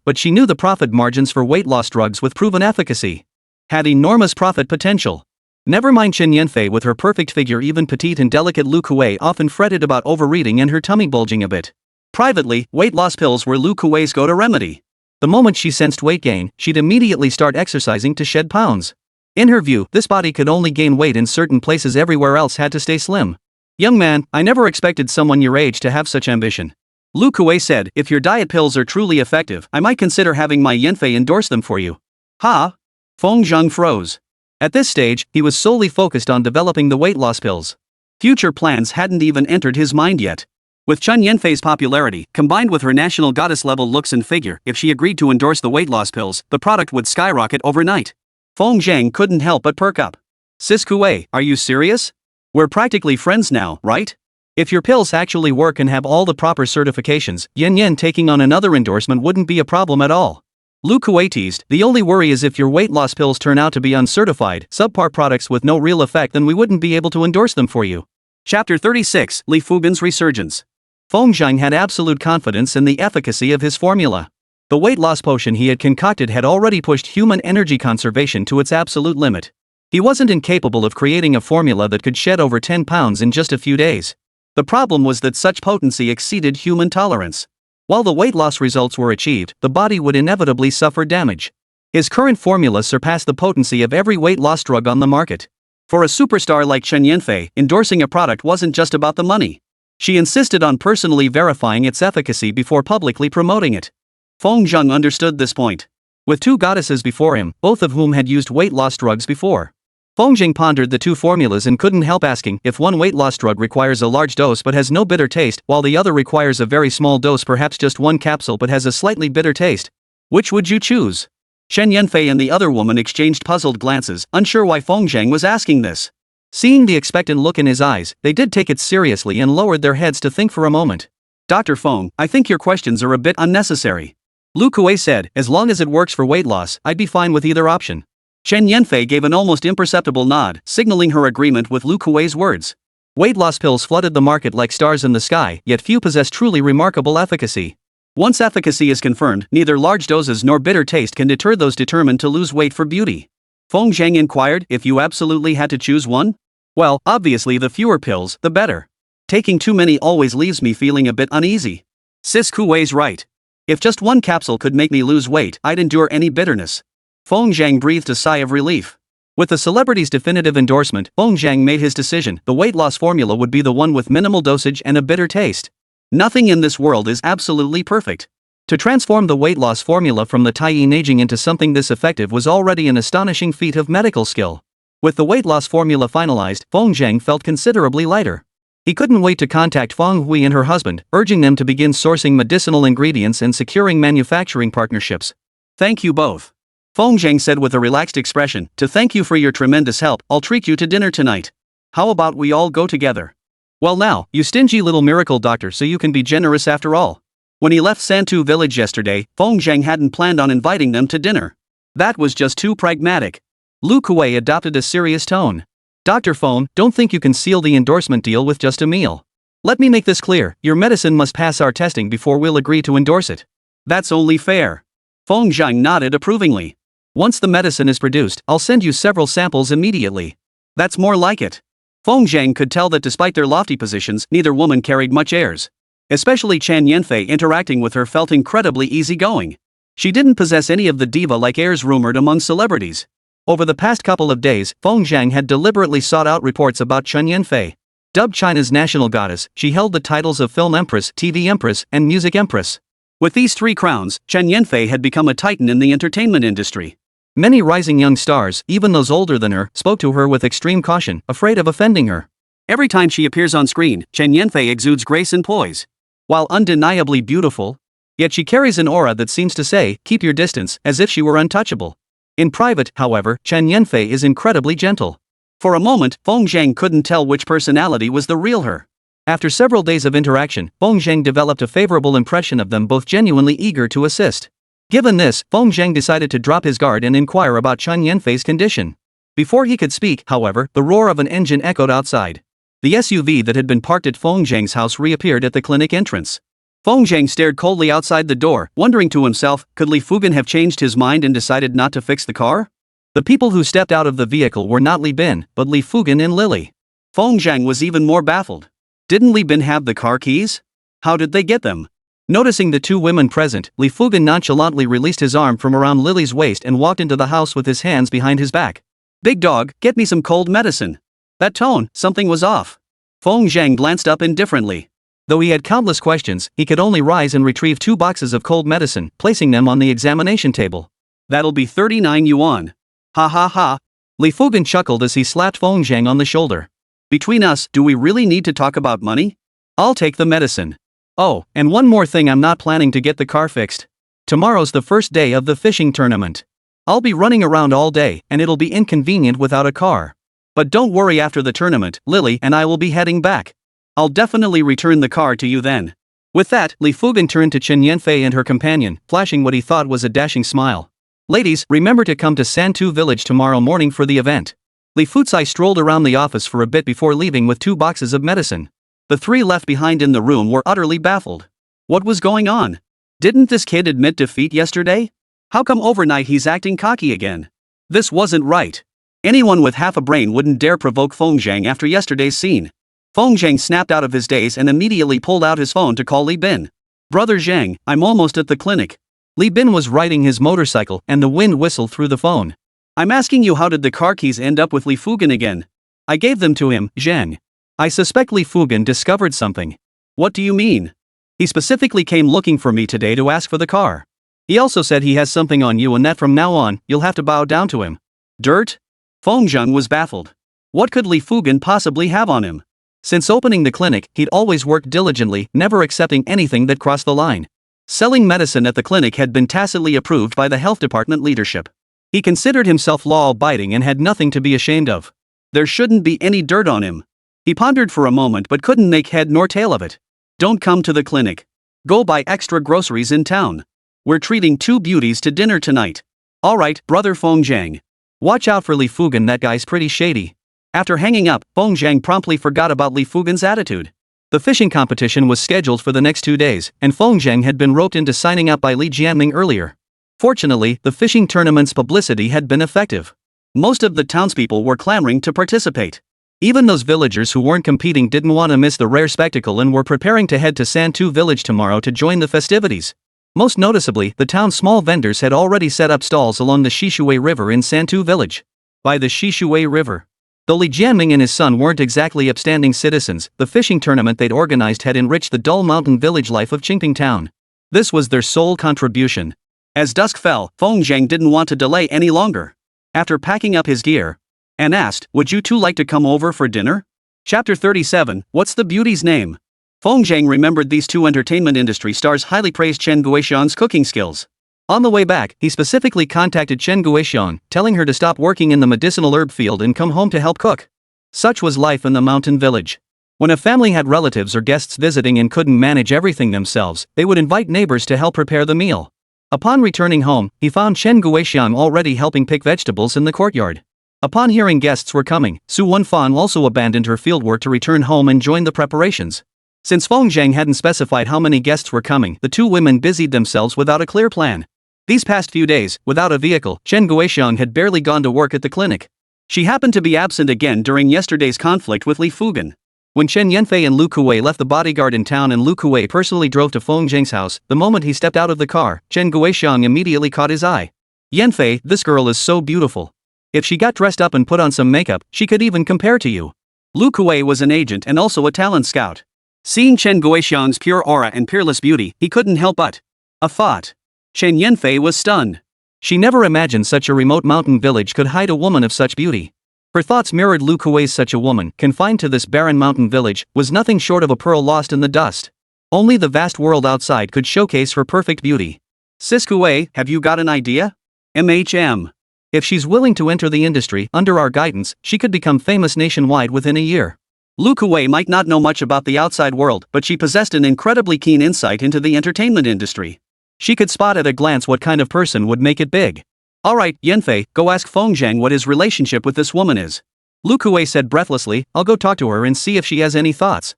but she knew the profit margins for weight loss drugs with proven efficacy had enormous profit potential. Never mind Chen Yanfei with her perfect figure. Even petite and delicate Lu Kuei often fretted about overeating and her tummy bulging a bit. Privately, weight loss pills were Lu Kuei's go-to remedy. The moment she sensed weight gain, she'd immediately start exercising to shed pounds. In her view, this body could only gain weight in certain places, everywhere else had to stay slim. "Young man, I never expected someone your age to have such ambition." Lu Kuei said, "If your diet pills are truly effective, I might consider having my Yanfei endorse them for you." "Ha?" Feng Zhang froze. At this stage, he was solely focused on developing the weight loss pills. Future plans hadn't even entered his mind yet. With Chen Yanfei's popularity, combined with her national goddess-level looks and figure, if she agreed to endorse the weight loss pills, the product would skyrocket overnight. Feng Zhang couldn't help but perk up. "Sis Kuei, are you serious? We're practically friends now, right? If your pills actually work and have all the proper certifications, Yen taking on another endorsement wouldn't be a problem at all." Lu Kuei teased, "The only worry is if your weight loss pills turn out to be uncertified, subpar products with no real effect, then we wouldn't be able to endorse them for you." Chapter 36, Li Fugen's Resurgence. Feng Zhang had absolute confidence in the efficacy of his formula. The weight loss potion he had concocted had already pushed human energy conservation to its absolute limit. He wasn't incapable of creating a formula that could shed over 10 pounds in just a few days. The problem was that such potency exceeded human tolerance. While the weight loss results were achieved, the body would inevitably suffer damage. His current formula surpassed the potency of every weight loss drug on the market. For a superstar like Chen Yanfei, endorsing a product wasn't just about the money. She insisted on personally verifying its efficacy before publicly promoting it. Feng Zhang understood this point. With two goddesses before him, both of whom had used weight loss drugs before, Feng Zhang pondered the two formulas and couldn't help asking, if one weight loss drug requires a large dose but has no bitter taste, while the other requires a very small dose, perhaps just one capsule but has a slightly bitter taste, which would you choose? Chen Yanfei and the other woman exchanged puzzled glances, unsure why Feng Zhang was asking this. Seeing the expectant look in his eyes, they did take it seriously and lowered their heads to think for a moment. "Dr. Feng, I think your questions are a bit unnecessary." Lu Kuei said, "As long as it works for weight loss, I'd be fine with either option." Chen Yanfei gave an almost imperceptible nod, signaling her agreement with Lu Kuei's words. Weight loss pills flooded the market like stars in the sky, yet few possess truly remarkable efficacy. Once efficacy is confirmed, neither large doses nor bitter taste can deter those determined to lose weight for beauty. Feng Zhang inquired, "If you absolutely had to choose one?" "Well, obviously the fewer pills, the better. Taking too many always leaves me feeling a bit uneasy." Sis Kuei's right. "If just one capsule could make me lose weight, I'd endure any bitterness." Feng Zhang breathed a sigh of relief. With the celebrity's definitive endorsement, Feng Zhang made his decision. The weight loss formula would be the one with minimal dosage and a bitter taste. Nothing in this world is absolutely perfect. To transform the weight loss formula from the Tai Neijing into something this effective was already an astonishing feat of medical skill. With the weight loss formula finalized, Feng Zhang felt considerably lighter. He couldn't wait to contact Feng Hui and her husband, urging them to begin sourcing medicinal ingredients and securing manufacturing partnerships. "Thank you both," Feng Zhang said with a relaxed expression. "To thank you for your tremendous help, I'll treat you to dinner tonight. How about we all go together?" "Well now, you stingy little miracle doctor, so you can be generous after all." When he left Santu village yesterday, Feng Zhang hadn't planned on inviting them to dinner. That was just too pragmatic. Lu Kuei adopted a serious tone. "Dr. Feng, don't think you can seal the endorsement deal with just a meal. Let me make this clear, your medicine must pass our testing before we'll agree to endorse it." "That's only fair." Feng Zhang nodded approvingly. "Once the medicine is produced, I'll send you several samples immediately." "That's more like it." Feng Zhang could tell that despite their lofty positions, neither woman carried much airs. Especially Chen Yanfei interacting with her felt incredibly easygoing. She didn't possess any of the diva-like airs rumored among celebrities. Over the past couple of days, Feng Zhang had deliberately sought out reports about Chen Yanfei. Dubbed China's national goddess, she held the titles of Film Empress, TV Empress, and Music Empress. With these three crowns, Chen Yanfei had become a titan in the entertainment industry. Many rising young stars, even those older than her, spoke to her with extreme caution, afraid of offending her. Every time she appears on screen, Chen Yanfei exudes grace and poise. While undeniably beautiful, Yet she carries an aura that seems to say, keep your distance, as if she were untouchable. In private, however, Chen Yanfei is incredibly gentle. For a moment, Feng Zhang couldn't tell which personality was the real her. After several days of interaction, Feng Zhang developed a favorable impression of them both genuinely eager to assist. Given this, Feng Zhang decided to drop his guard and inquire about Chen Yanfei's condition. Before he could speak, however, the roar of an engine echoed outside. The SUV that had been parked at Feng Zhang's house reappeared at the clinic entrance. Feng Zhang stared coldly outside the door, wondering to himself, could Li Fugan have changed his mind and decided not to fix the car? The people who stepped out of the vehicle were not Li Bin, but Li Fugan and Lily. Feng Zhang was even more baffled. Didn't Li Bin have the car keys? How did they get them? Noticing the two women present, Li Fugan nonchalantly released his arm from around Lily's waist and walked into the house with his hands behind his back. Big dog, get me some cold medicine. That tone, something was off. Feng Zhang glanced up indifferently. Though he had countless questions, he could only rise and retrieve 2 boxes of cold medicine, placing them on the examination table. That'll be 39 yuan. Ha ha ha. Li Fugan chuckled as he slapped Feng Zhang on the shoulder. Between us, do we really need to talk about money? I'll take the medicine. Oh, and one more thing, I'm not planning to get the car fixed. Tomorrow's the first day of the fishing tournament. I'll be running around all day, and it'll be inconvenient without a car. But don't worry, after the tournament, Lily and I will be heading back. I'll definitely return the car to you then. With that, Li Fugan turned to Chen Yanfei and her companion, flashing what he thought was a dashing smile. Ladies, remember to come to Santu Village tomorrow morning for the event. Li Futsai strolled around the office for a bit before leaving with 2 boxes of medicine. The 3 left behind in the room were utterly baffled. What was going on? Didn't this kid admit defeat yesterday? How come overnight he's acting cocky again? This wasn't right. Anyone with half a brain wouldn't dare provoke Feng Zhang after yesterday's scene. Feng Zhang snapped out of his daze and immediately pulled out his phone to call Li Bin. Brother Zhang, I'm almost at the clinic. Li Bin was riding his motorcycle and the wind whistled through the phone. I'm asking you, how did the car keys end up with Li Fugan again? I gave them to him, Zhang. I suspect Li Fugan discovered something. What do you mean? He specifically came looking for me today to ask for the car. He also said he has something on you and that from now on, you'll have to bow down to him. Dirt? Feng Zhang was baffled. What could Li Fugan possibly have on him? Since opening the clinic, he'd always worked diligently, never accepting anything that crossed the line. Selling medicine at the clinic had been tacitly approved by the health department leadership. He considered himself law-abiding and had nothing to be ashamed of. There shouldn't be any dirt on him. He pondered for a moment but couldn't make head nor tail of it. Don't come to the clinic. Go buy extra groceries in town. We're treating 2 beauties to dinner tonight. Alright, brother Feng Zhang. Watch out for Li Fugan, that guy's pretty shady. After hanging up, Feng Zhang promptly forgot about Li Fugan's attitude. The fishing competition was scheduled for the next 2 days, and Feng Zhang had been roped into signing up by Li Jianming earlier. Fortunately, the fishing tournament's publicity had been effective. Most of the townspeople were clamoring to participate. Even those villagers who weren't competing didn't want to miss the rare spectacle and were preparing to head to Santu Village tomorrow to join the festivities. Most noticeably, the town's small vendors had already set up stalls along the Shishui River in Santu Village. By the Shishui River. Though Li Jianming and his son weren't exactly upstanding citizens, the fishing tournament they'd organized had enriched the dull mountain village life of Qingping town. This was their sole contribution. As dusk fell, Feng Zhang didn't want to delay any longer. After packing up his gear, and asked, would you 2 like to come over for dinner? Chapter 37, What's the beauty's name? Feng Zhang remembered these 2 entertainment industry stars highly praised Chen Guoxian's cooking skills. On the way back, he specifically contacted Chen Guoxian, telling her to stop working in the medicinal herb field and come home to help cook. Such was life in the mountain village. When a family had relatives or guests visiting and couldn't manage everything themselves, they would invite neighbors to help prepare the meal. Upon returning home, he found Chen Guoxian already helping pick vegetables in the courtyard. Upon hearing guests were coming, Su Wenfan also abandoned her fieldwork to return home and join the preparations. Since Feng Zhang hadn't specified how many guests were coming, the 2 women busied themselves without a clear plan. These past few days, without a vehicle, Chen Guoxian had barely gone to work at the clinic. She happened to be absent again during yesterday's conflict with Li Fugan. When Chen Yanfei and Lu Kuei left the bodyguard in town and Lu Kuei personally drove to Feng Zhang's house, the moment he stepped out of the car, Chen Guoxian immediately caught his eye. Yanfei, this girl is so beautiful. If she got dressed up and put on some makeup, she could even compare to you. Lu Kuei was an agent and also a talent scout. Seeing Chen Guoxian's pure aura and peerless beauty, he couldn't help but thought. Chen Yanfei was stunned. She never imagined such a remote mountain village could hide a woman of such beauty. Her thoughts mirrored Lu Kuei's. Such a woman, confined to this barren mountain village, was nothing short of a pearl lost in the dust. Only the vast world outside could showcase her perfect beauty. Sis Kuei, have you got an idea? MHM. If she's willing to enter the industry under our guidance, she could become famous nationwide within a year. Lu Kuei might not know much about the outside world, but she possessed an incredibly keen insight into the entertainment industry. She could spot at a glance what kind of person would make it big. Alright, Yanfei, go ask Feng Zhang what his relationship with this woman is. Lu Kuei said breathlessly, I'll go talk to her and see if she has any thoughts.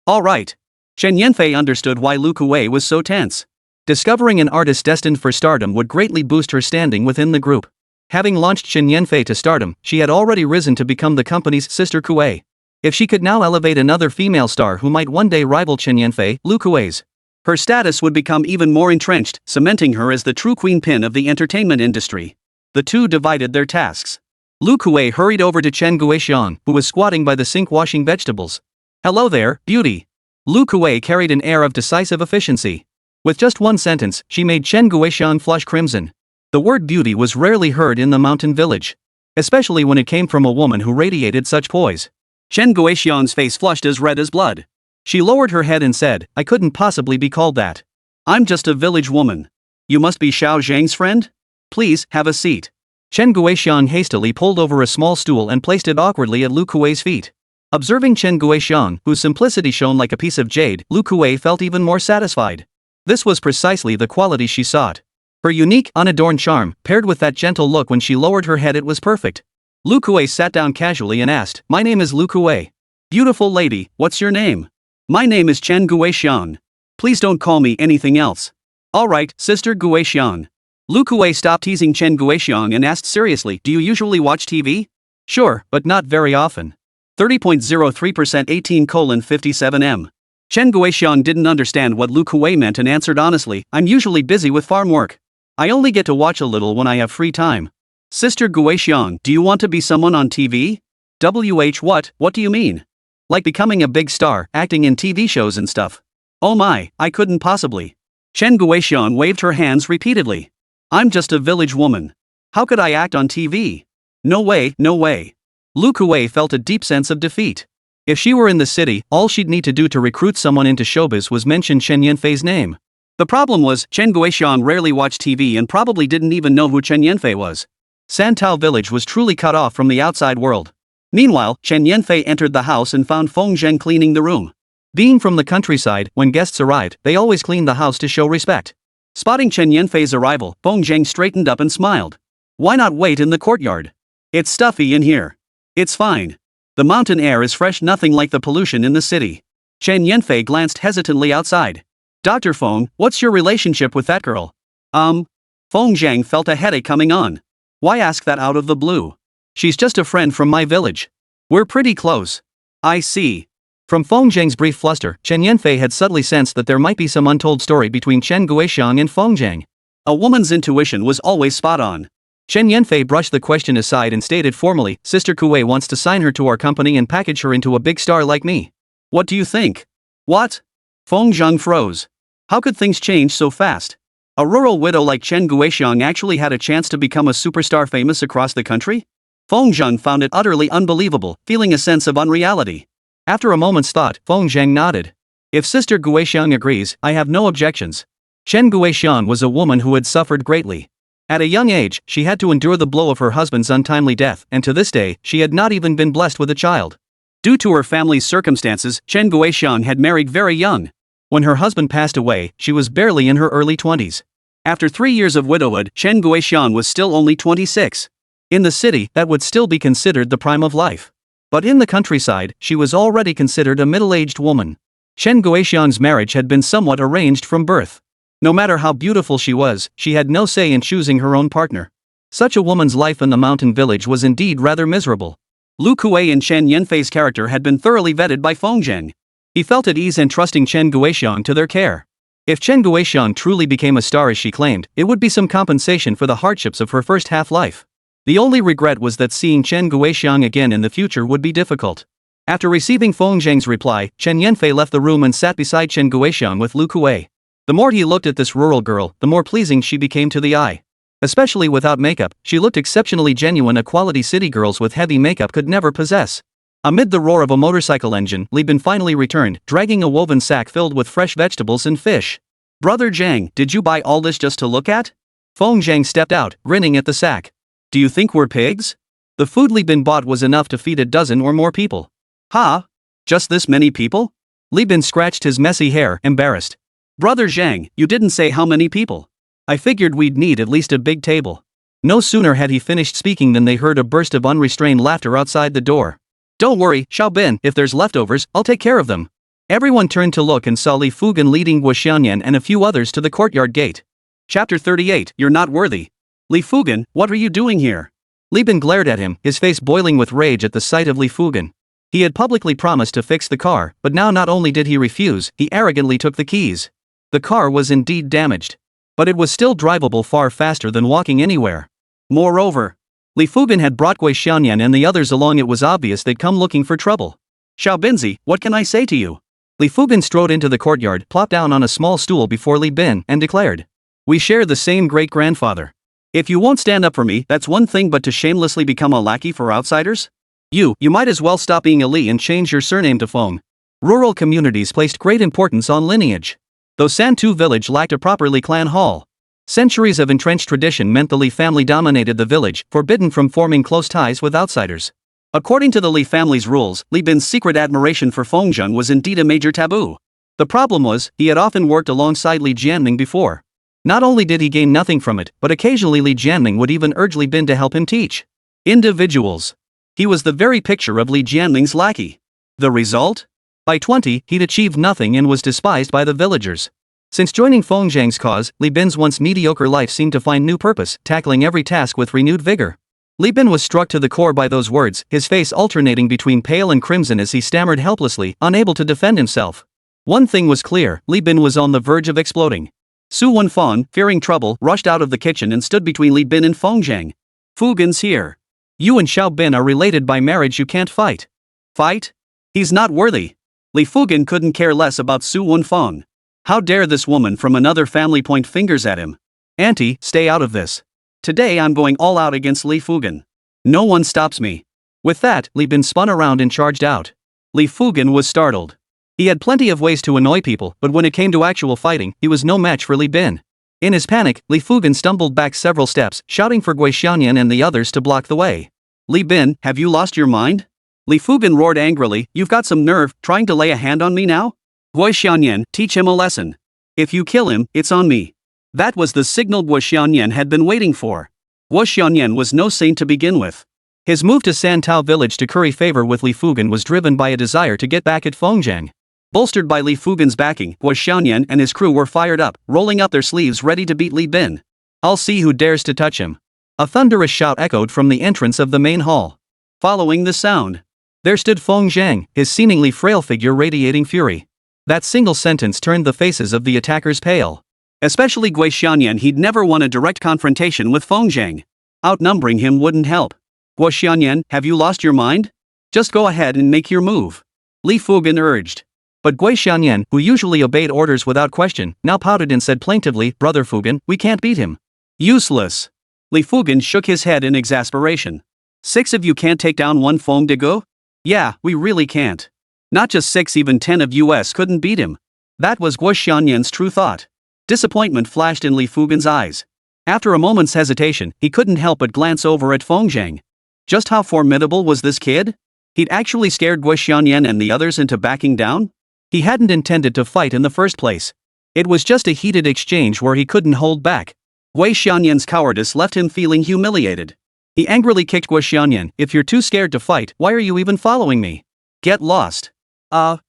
Alright. Chen Yanfei understood why Lu Kuei was so tense. Discovering an artist destined for stardom would greatly boost her standing within the group. Having launched Chen Yanfei to stardom, she had already risen to become the company's sister Kuei. If she could now elevate another female star who might one day rival Chen Yanfei, Lu Kuei's, her status would become even more entrenched, cementing her as the true queen pin of the entertainment industry. The two divided their tasks. Lu Kuei hurried over to Chen Guixian, who was squatting by the sink washing vegetables. Hello there, beauty. Lu Kuei carried an air of decisive efficiency. With just one sentence, she made Chen Guixian flush crimson. The word beauty was rarely heard in the mountain village, especially when it came from a woman who radiated such poise. Chen Guixian's face flushed as red as blood. She lowered her head and said, I couldn't possibly be called that. I'm just a village woman. You must be Xiao Zhang's friend? Please, have a seat. Chen Guixian hastily pulled over a small stool and placed it awkwardly at Lu Kuei's feet. Observing Chen Guixian, whose simplicity shone like a piece of jade, Lu Kuei felt even more satisfied. This was precisely the quality she sought. Her unique, unadorned charm, paired with that gentle look when she lowered her head, it was perfect. Lu Kuei sat down casually and asked, My name is Lu Kuei. Beautiful lady, what's your name? My name is Chen Guixian. Please don't call me anything else. Alright, Sister Guixian. Lu Kuei stopped teasing Chen Guixian and asked seriously, Do you usually watch TV? Sure, but not very often. 30.03% 18:57M. Chen Guixian didn't understand what Lu Kuei meant and answered honestly, I'm usually busy with farm work. I only get to watch a little when I have free time. Sister Guixian, do you want to be someone on TV? What do you mean? Like becoming a big star, acting in TV shows and stuff. Oh my, I couldn't possibly. Chen Guixian waved her hands repeatedly. I'm just a village woman. How could I act on TV? No way, no way. Lu Kuei felt a deep sense of defeat. If she were in the city, all she'd need to do to recruit someone into showbiz was mention Chen Yanfei's name. The problem was, Chen Guixian rarely watched TV and probably didn't even know who Chen Yanfei was. Santao village was truly cut off from the outside world. Meanwhile, Chen Yanfei entered the house and found Feng Zheng cleaning the room. Being from the countryside, when guests arrived, they always cleaned the house to show respect. Spotting Chen Yanfei's arrival, Feng Zheng straightened up and smiled. Why not wait in the courtyard? It's stuffy in here. It's fine. The mountain air is fresh, nothing like the pollution in the city. Chen Yanfei glanced hesitantly outside. Dr. Feng, what's your relationship with that girl? Feng Zheng felt a headache coming on. Why ask that out of the blue? She's just a friend from my village. We're pretty close. I see. From Feng Zheng's brief fluster, Chen Yanfei had subtly sensed that there might be some untold story between Chen Guixian and Feng Zheng. A woman's intuition was always spot on. Chen Yanfei brushed the question aside and stated formally, Sister Kuei wants to sign her to our company and package her into a big star like me. What do you think? What? Feng Zheng froze. How could things change so fast? A rural widow like Chen Guixian actually had a chance to become a superstar famous across the country? Feng Zheng found it utterly unbelievable, feeling a sense of unreality. After a moment's thought, Feng Zheng nodded. If Sister Guixian agrees, I have no objections. Chen Guixian was a woman who had suffered greatly. At a young age, she had to endure the blow of her husband's untimely death, and to this day, she had not even been blessed with a child. Due to her family's circumstances, Chen Guixian had married very young. When her husband passed away, she was barely in her early 20s. After 3 years of widowhood, Chen Guixian was still only 26. In the city, that would still be considered the prime of life. But in the countryside, she was already considered a middle-aged woman. Chen Guixian's marriage had been somewhat arranged from birth. No matter how beautiful she was, she had no say in choosing her own partner. Such a woman's life in the mountain village was indeed rather miserable. Lu Kuei and Chen Yanfei's character had been thoroughly vetted by Feng Zheng. He felt at ease entrusting Chen Guixian to their care. If Chen Guixian truly became a star as she claimed, it would be some compensation for the hardships of her first half-life. The only regret was that seeing Chen Guixian again in the future would be difficult. After receiving Feng Zheng's reply, Chen Yanfei left the room and sat beside Chen Guixian with Lu Kuei. The more he looked at this rural girl, the more pleasing she became to the eye. Especially without makeup, she looked exceptionally genuine, a quality city girls with heavy makeup could never possess. Amid the roar of a motorcycle engine, Li Bin finally returned, dragging a woven sack filled with fresh vegetables and fish. Brother Zhang, did you buy all this just to look at? Feng Zhang stepped out, grinning at the sack. Do you think we're pigs? The food Li Bin bought was enough to feed a dozen or more people. Huh? Just this many people? Li Bin scratched his messy hair, embarrassed. Brother Zhang, you didn't say how many people. I figured we'd need at least a big table. No sooner had he finished speaking than they heard a burst of unrestrained laughter outside the door. Don't worry, Xiaobin, if there's leftovers, I'll take care of them. Everyone turned to look and saw Li Fugan leading Guo Xianyan and a few others to the courtyard gate. Chapter 38, You're not worthy. Li Fugan, what are you doing here? Li Bin glared at him, his face boiling with rage at the sight of Li Fugan. He had publicly promised to fix the car, but now not only did he refuse, he arrogantly took the keys. The car was indeed damaged. But it was still drivable far faster than walking anywhere. Moreover, Li Fugan had brought Gui Xianyan and the others along. It was obvious they'd come looking for trouble. Xiaobinzi, what can I say to you? Li Fugan strode into the courtyard, plopped down on a small stool before Li Bin, and declared. We share the same great-grandfather. If you won't stand up for me, that's one thing, but to shamelessly become a lackey for outsiders? You might as well stop being a Li and change your surname to Feng. Rural communities placed great importance on lineage. Though Santu village lacked a proper Li clan hall. Centuries of entrenched tradition meant the Li family dominated the village, forbidden from forming close ties with outsiders. According to the Li family's rules, Li Bin's secret admiration for Fengzheng was indeed a major taboo. The problem was, he had often worked alongside Li Jianming before. Not only did he gain nothing from it, but occasionally Li Jianming would even urge Li Bin to help him teach individuals. He was the very picture of Li Jianming's lackey. The result? By 20, he'd achieved nothing and was despised by the villagers. Since joining Fengzheng's cause, Li Bin's once mediocre life seemed to find new purpose, tackling every task with renewed vigor. Li Bin was struck to the core by those words, his face alternating between pale and crimson as he stammered helplessly, unable to defend himself. One thing was clear, Li Bin was on the verge of exploding. Su Wenfan, fearing trouble, rushed out of the kitchen and stood between Li Bin and Fengzheng. Fugan's here. You and Xiaobin are related by marriage. You can't fight. Fight? He's not worthy. Li Fugan couldn't care less about Su Wenfan. How dare this woman from another family point fingers at him? Auntie, stay out of this. Today I'm going all out against Li Fugan. No one stops me. With that, Li Bin spun around and charged out. Li Fugan was startled. He had plenty of ways to annoy people, but when it came to actual fighting, he was no match for Li Bin. In his panic, Li Fugan stumbled back several steps, shouting for Gui Xianyan and the others to block the way. Li Bin, have you lost your mind? Li Fugan roared angrily, you've got some nerve, trying to lay a hand on me now? Gui Xianyan, teach him a lesson. If you kill him, it's on me. That was the signal Gui Xianyan had been waiting for. Gui Xianyan was no saint to begin with. His move to Santao village to curry favor with Li Fugan was driven by a desire to get back at Fengzheng. Bolstered by Li Fugan's backing, Gui Xianyan and his crew were fired up, rolling up their sleeves ready to beat Li Bin. I'll see who dares to touch him. A thunderous shout echoed from the entrance of the main hall. Following the sound, there stood Fengzheng, his seemingly frail figure radiating fury. That single sentence turned the faces of the attackers pale. Especially Gui Xianyan. He'd never won a direct confrontation with Fengzheng. Outnumbering him wouldn't help. Gui Xianyan, have you lost your mind? Just go ahead and make your move. Li Fugan urged. But Gui Xianyan, who usually obeyed orders without question, now pouted and said plaintively, Brother Fugan, we can't beat him. Useless. Li Fugan shook his head in exasperation. 6 of you can't take down one Feng de Go? Yeah, we really can't. Not just 6, even 10 of us couldn't beat him. That was Gui Xianyan's true thought. Disappointment flashed in Li Fugan's eyes. After a moment's hesitation, he couldn't help but glance over at Fengzheng. Just how formidable was this kid? He'd actually scared Gui Xianyan and the others into backing down? He hadn't intended to fight in the first place. It was just a heated exchange where he couldn't hold back. Gui Xianyan's cowardice left him feeling humiliated. He angrily kicked Gui Xianyan, if you're too scared to fight, why are you even following me? Get lost. Gui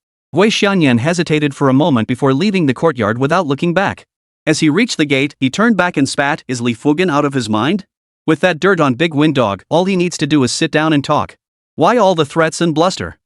Xianyan hesitated for a moment before leaving the courtyard without looking back. As he reached the gate, he turned back and spat, is Li Fugan out of his mind? With that dirt on Big Wind Dog, all he needs to do is sit down and talk. Why all the threats and bluster?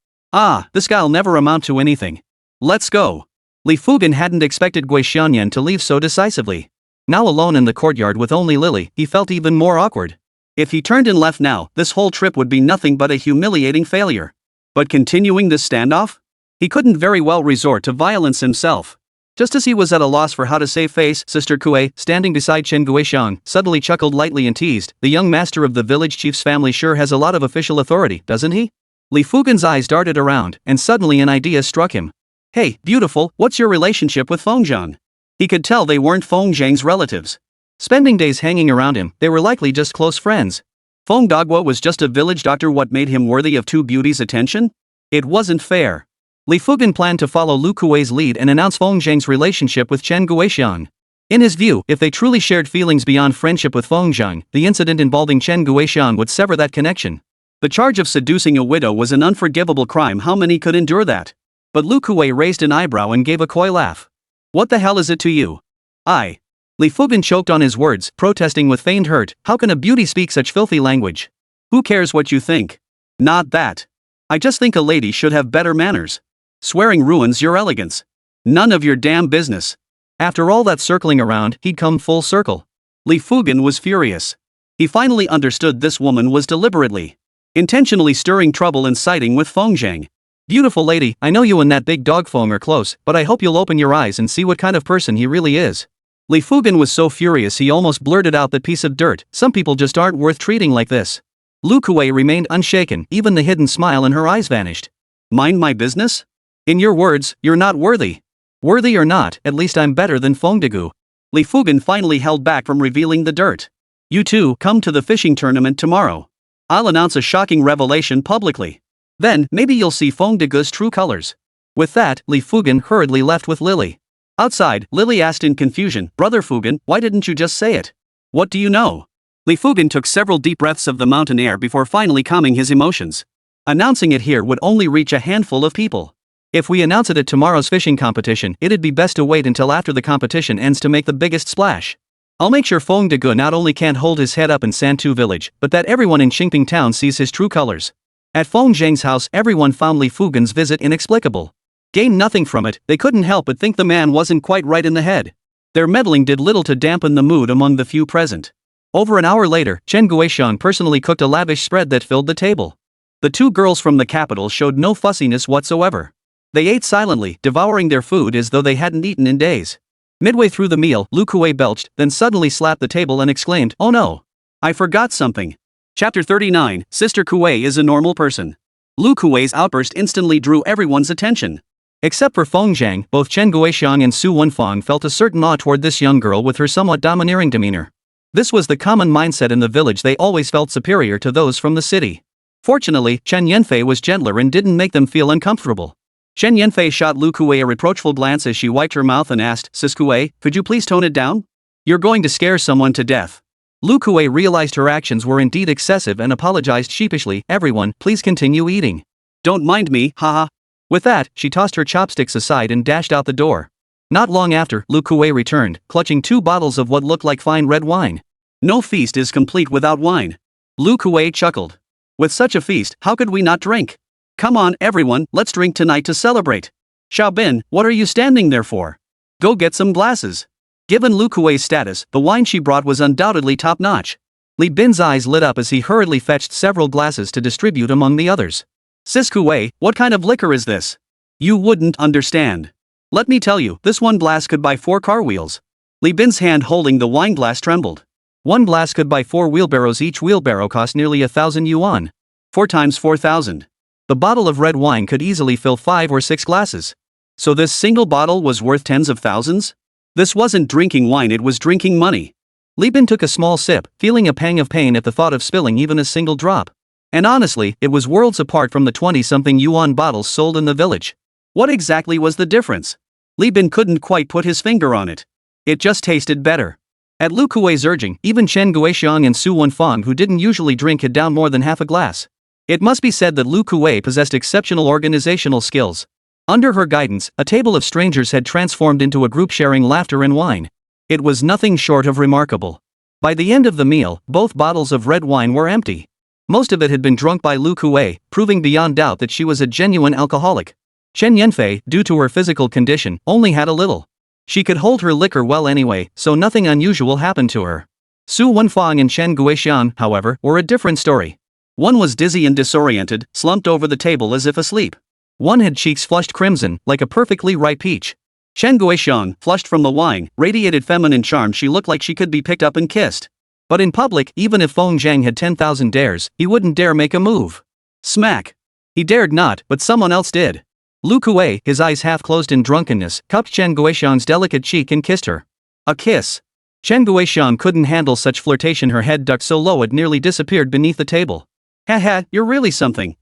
This guy'll never amount to anything. Let's go. Li Fugan hadn't expected Gui Xianyan to leave so decisively. Now alone in the courtyard with only Lily, he felt even more awkward. If he turned and left now, this whole trip would be nothing but a humiliating failure. But continuing this standoff? He couldn't very well resort to violence himself. Just as he was at a loss for how to save face, Sister Kue, standing beside Chen Guishan, suddenly chuckled lightly and teased, the young master of the village chief's family sure has a lot of official authority, doesn't he? Li Fugen's eyes darted around, and suddenly an idea struck him. Hey, beautiful, what's your relationship with Fengjiang? He could tell they weren't Fengjiang's relatives. Spending days hanging around him, they were likely just close friends. Feng Dagua was just a village doctor. What made him worthy of two beauties' attention? It wasn't fair. Li Fugen planned to follow Lu Kuei's lead and announce Fengjiang's relationship with Chen Guoxiang. In his view, if they truly shared feelings beyond friendship with Fengjiang, the incident involving Chen Guoxiang would sever that connection. The charge of seducing a widow was an unforgivable crime. How many could endure that? But Lu Kuei raised an eyebrow and gave a coy laugh. What the hell is it to you? Li Fugen choked on his words, protesting with feigned hurt. How can a beauty speak such filthy language? Who cares what you think? Not that. I just think a lady should have better manners. Swearing ruins your elegance. None of your damn business. After all that circling around, he'd come full circle. Li Fugen was furious. He finally understood this woman was deliberately, intentionally stirring trouble and siding with Fengjiang. Beautiful lady, I know you and that big dog Feng are close, but I hope you'll open your eyes and see what kind of person he really is. Li Fugen was so furious he almost blurted out that piece of dirt. Some people just aren't worth treating like this. Lu Kuei remained unshaken, even the hidden smile in her eyes vanished. Mind my business? In your words, you're not worthy. Worthy or not, at least I'm better than Feng Degu. Li Fugen finally held back from revealing the dirt. You two, come to the fishing tournament tomorrow. I'll announce a shocking revelation publicly. Then, maybe you'll see Feng Degu's true colors. With that, Li Fugen hurriedly left with Lily. Outside, Lily asked in confusion, Brother Fugen, why didn't you just say it? What do you know? Li Fugen took several deep breaths of the mountain air before finally calming his emotions. Announcing it here would only reach a handful of people. If we announce it at tomorrow's fishing competition, it'd be best to wait until after the competition ends to make the biggest splash. I'll make sure Feng Degu not only can't hold his head up in Santu village, but that everyone in Qingping town sees his true colors. At Fengjiang's house, everyone found Li Fugen's visit inexplicable. Gained nothing from it, they couldn't help but think the man wasn't quite right in the head. Their meddling did little to dampen the mood among the few present. Over an hour later, Chen Guoxiang personally cooked a lavish spread that filled the table. The two girls from the capital showed no fussiness whatsoever. They ate silently, devouring their food as though they hadn't eaten in days. Midway through the meal, Lu Kuei belched, then suddenly slapped the table and exclaimed, "Oh no! I forgot something." Chapter 39, Sister Kuei is a normal person. Lu Kuei's outburst instantly drew everyone's attention. Except for Fengjiang, both Chen Guoxiang and Su Wenfang felt a certain awe toward this young girl with her somewhat domineering demeanor. This was the common mindset in the village. They always felt superior to those from the city. Fortunately, Chen Yanfei was gentler and didn't make them feel uncomfortable. Chen Yanfei shot Lu Kuei a reproachful glance as she wiped her mouth and asked, Sis Kuei, could you please tone it down? You're going to scare someone to death. Lu Kuei realized her actions were indeed excessive and apologized sheepishly. Everyone, please continue eating. Don't mind me, haha. With that, she tossed her chopsticks aside and dashed out the door. Not long after, Lu Kuei returned, clutching 2 bottles of what looked like fine red wine. No feast is complete without wine. Lu Kuei chuckled. With such a feast, how could we not drink? Come on, everyone, let's drink tonight to celebrate. Xiaobin, what are you standing there for? Go get some glasses. Given Lu Kuei's status, the wine she brought was undoubtedly top-notch. Li Bin's eyes lit up as he hurriedly fetched several glasses to distribute among the others. Sis Kuei, what kind of liquor is this? You wouldn't understand. Let me tell you, this one glass could buy 4 car wheels. Li Bin's hand holding the wine glass trembled. One glass could buy 4 wheelbarrows. Each wheelbarrow cost nearly 1,000 yuan. 4 times 4,000. The bottle of red wine could easily fill 5 or 6 glasses. So this single bottle was worth tens of thousands? This wasn't drinking wine, it was drinking money. Li Bin took a small sip, feeling a pang of pain at the thought of spilling even a single drop. And honestly, it was worlds apart from the 20-something yuan bottles sold in the village. What exactly was the difference? Li Bin couldn't quite put his finger on it. It just tasted better. At Lu Kuei's urging, even Chen Guoxiang and Su Wenfang, who didn't usually drink, had down more than half a glass. It must be said that Lu Kuei possessed exceptional organizational skills. Under her guidance, a table of strangers had transformed into a group sharing laughter and wine. It was nothing short of remarkable. By the end of the meal, both bottles of red wine were empty. Most of it had been drunk by Lu Kuei, proving beyond doubt that she was a genuine alcoholic. Chen Yanfei, due to her physical condition, only had a little. She could hold her liquor well anyway, so nothing unusual happened to her. Su Wenfang and Chen Guoxiang, however, were a different story. One was dizzy and disoriented, slumped over the table as if asleep. One had cheeks flushed crimson, like a perfectly ripe peach. Chen Guoxiang, flushed from the wine, radiated feminine charm. She looked like she could be picked up and kissed. But in public, even if Fengjiang had 10,000 dares, he wouldn't dare make a move. Smack! He dared not, but someone else did. Lu Kuei, his eyes half closed in drunkenness, cupped Chen Guoxiang's delicate cheek and kissed her. A kiss. Chen Guoxiang couldn't handle such flirtation. Her head ducked so low it nearly disappeared beneath the table. Haha, you're really something,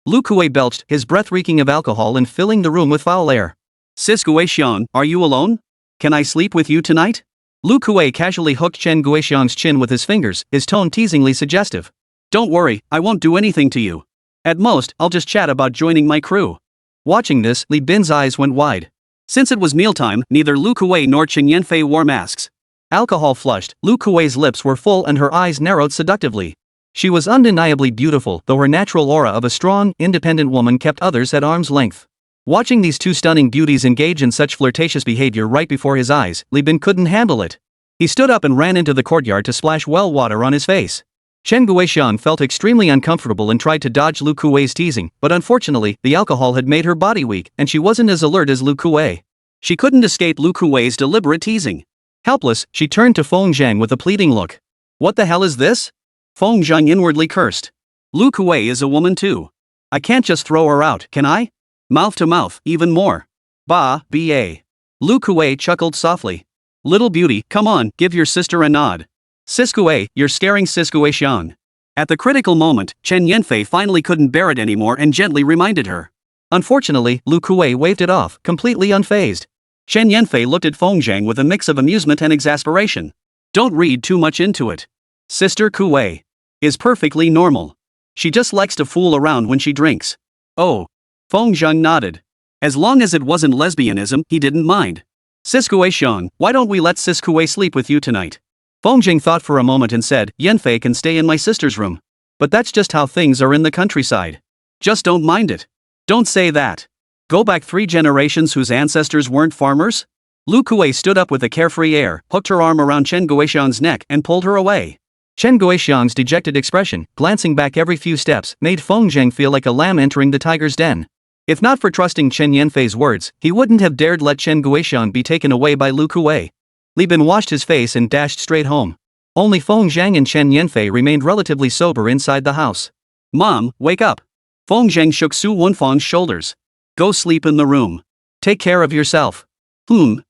Lu Kuei belched, his breath reeking of alcohol and filling the room with foul air. Sis Guoxiang, are you alone? Can I sleep with you tonight? Lu Kuei casually hooked Chen Guoxiang's chin with his fingers, his tone teasingly suggestive. Don't worry, I won't do anything to you. At most, I'll just chat about joining my crew. Watching this, Li Bin's eyes went wide. Since it was mealtime, neither Lu Kuei nor Chen Yanfei wore masks. Alcohol flushed, Lu Kuei's lips were full and her eyes narrowed seductively. She was undeniably beautiful, though her natural aura of a strong, independent woman kept others at arm's length. Watching these two stunning beauties engage in such flirtatious behavior right before his eyes, Li Bin couldn't handle it. He stood up and ran into the courtyard to splash well water on his face. Chen Guoxiang felt extremely uncomfortable and tried to dodge Lu Kuei's teasing, but unfortunately, the alcohol had made her body weak and she wasn't as alert as Lu Kuei. She couldn't escape Lu Kuei's deliberate teasing. Helpless, she turned to Feng Zhang with a pleading look. What the hell is this? Feng Zhang inwardly cursed. Lu Kuei is a woman too. I can't just throw her out, can I? Mouth to mouth, even more. Bah, ba. Lu Kuei chuckled softly. Little beauty, come on, give your sister a nod. Sis Kuei, you're scaring Sis Guoxiang. At the critical moment, Chen Yanfei finally couldn't bear it anymore and gently reminded her. Unfortunately, Lu Kuei waved it off, completely unfazed. Chen Yanfei looked at Feng Zhang with a mix of amusement and exasperation. Don't read too much into it. Sister Kuei is perfectly normal. She just likes to fool around when she drinks. Oh. Feng Zhang nodded. As long as it wasn't lesbianism, he didn't mind. Sis Guoxiang, why don't we let Sis Kuei sleep with you tonight? Feng Zhang thought for a moment and said, Yanfei can stay in my sister's room. But that's just how things are in the countryside. Just don't mind it. Don't say that. Go back 3 generations whose ancestors weren't farmers? Lu Kuei stood up with a carefree air, hooked her arm around Chen Guoxiang's neck and pulled her away. Chen Guoxiang's dejected expression, glancing back every few steps, made Feng Zhang feel like a lamb entering the tiger's den. If not for trusting Chen Yanfei's words, he wouldn't have dared let Chen Guoxiang be taken away by Lu Kuei. Li Bin washed his face and dashed straight home. Only Feng Zhang and Chen Yanfei remained relatively sober inside the house. Mom, wake up. Feng Zhang shook Su Wenfang's shoulders. Go sleep in the room. Take care of yourself. Su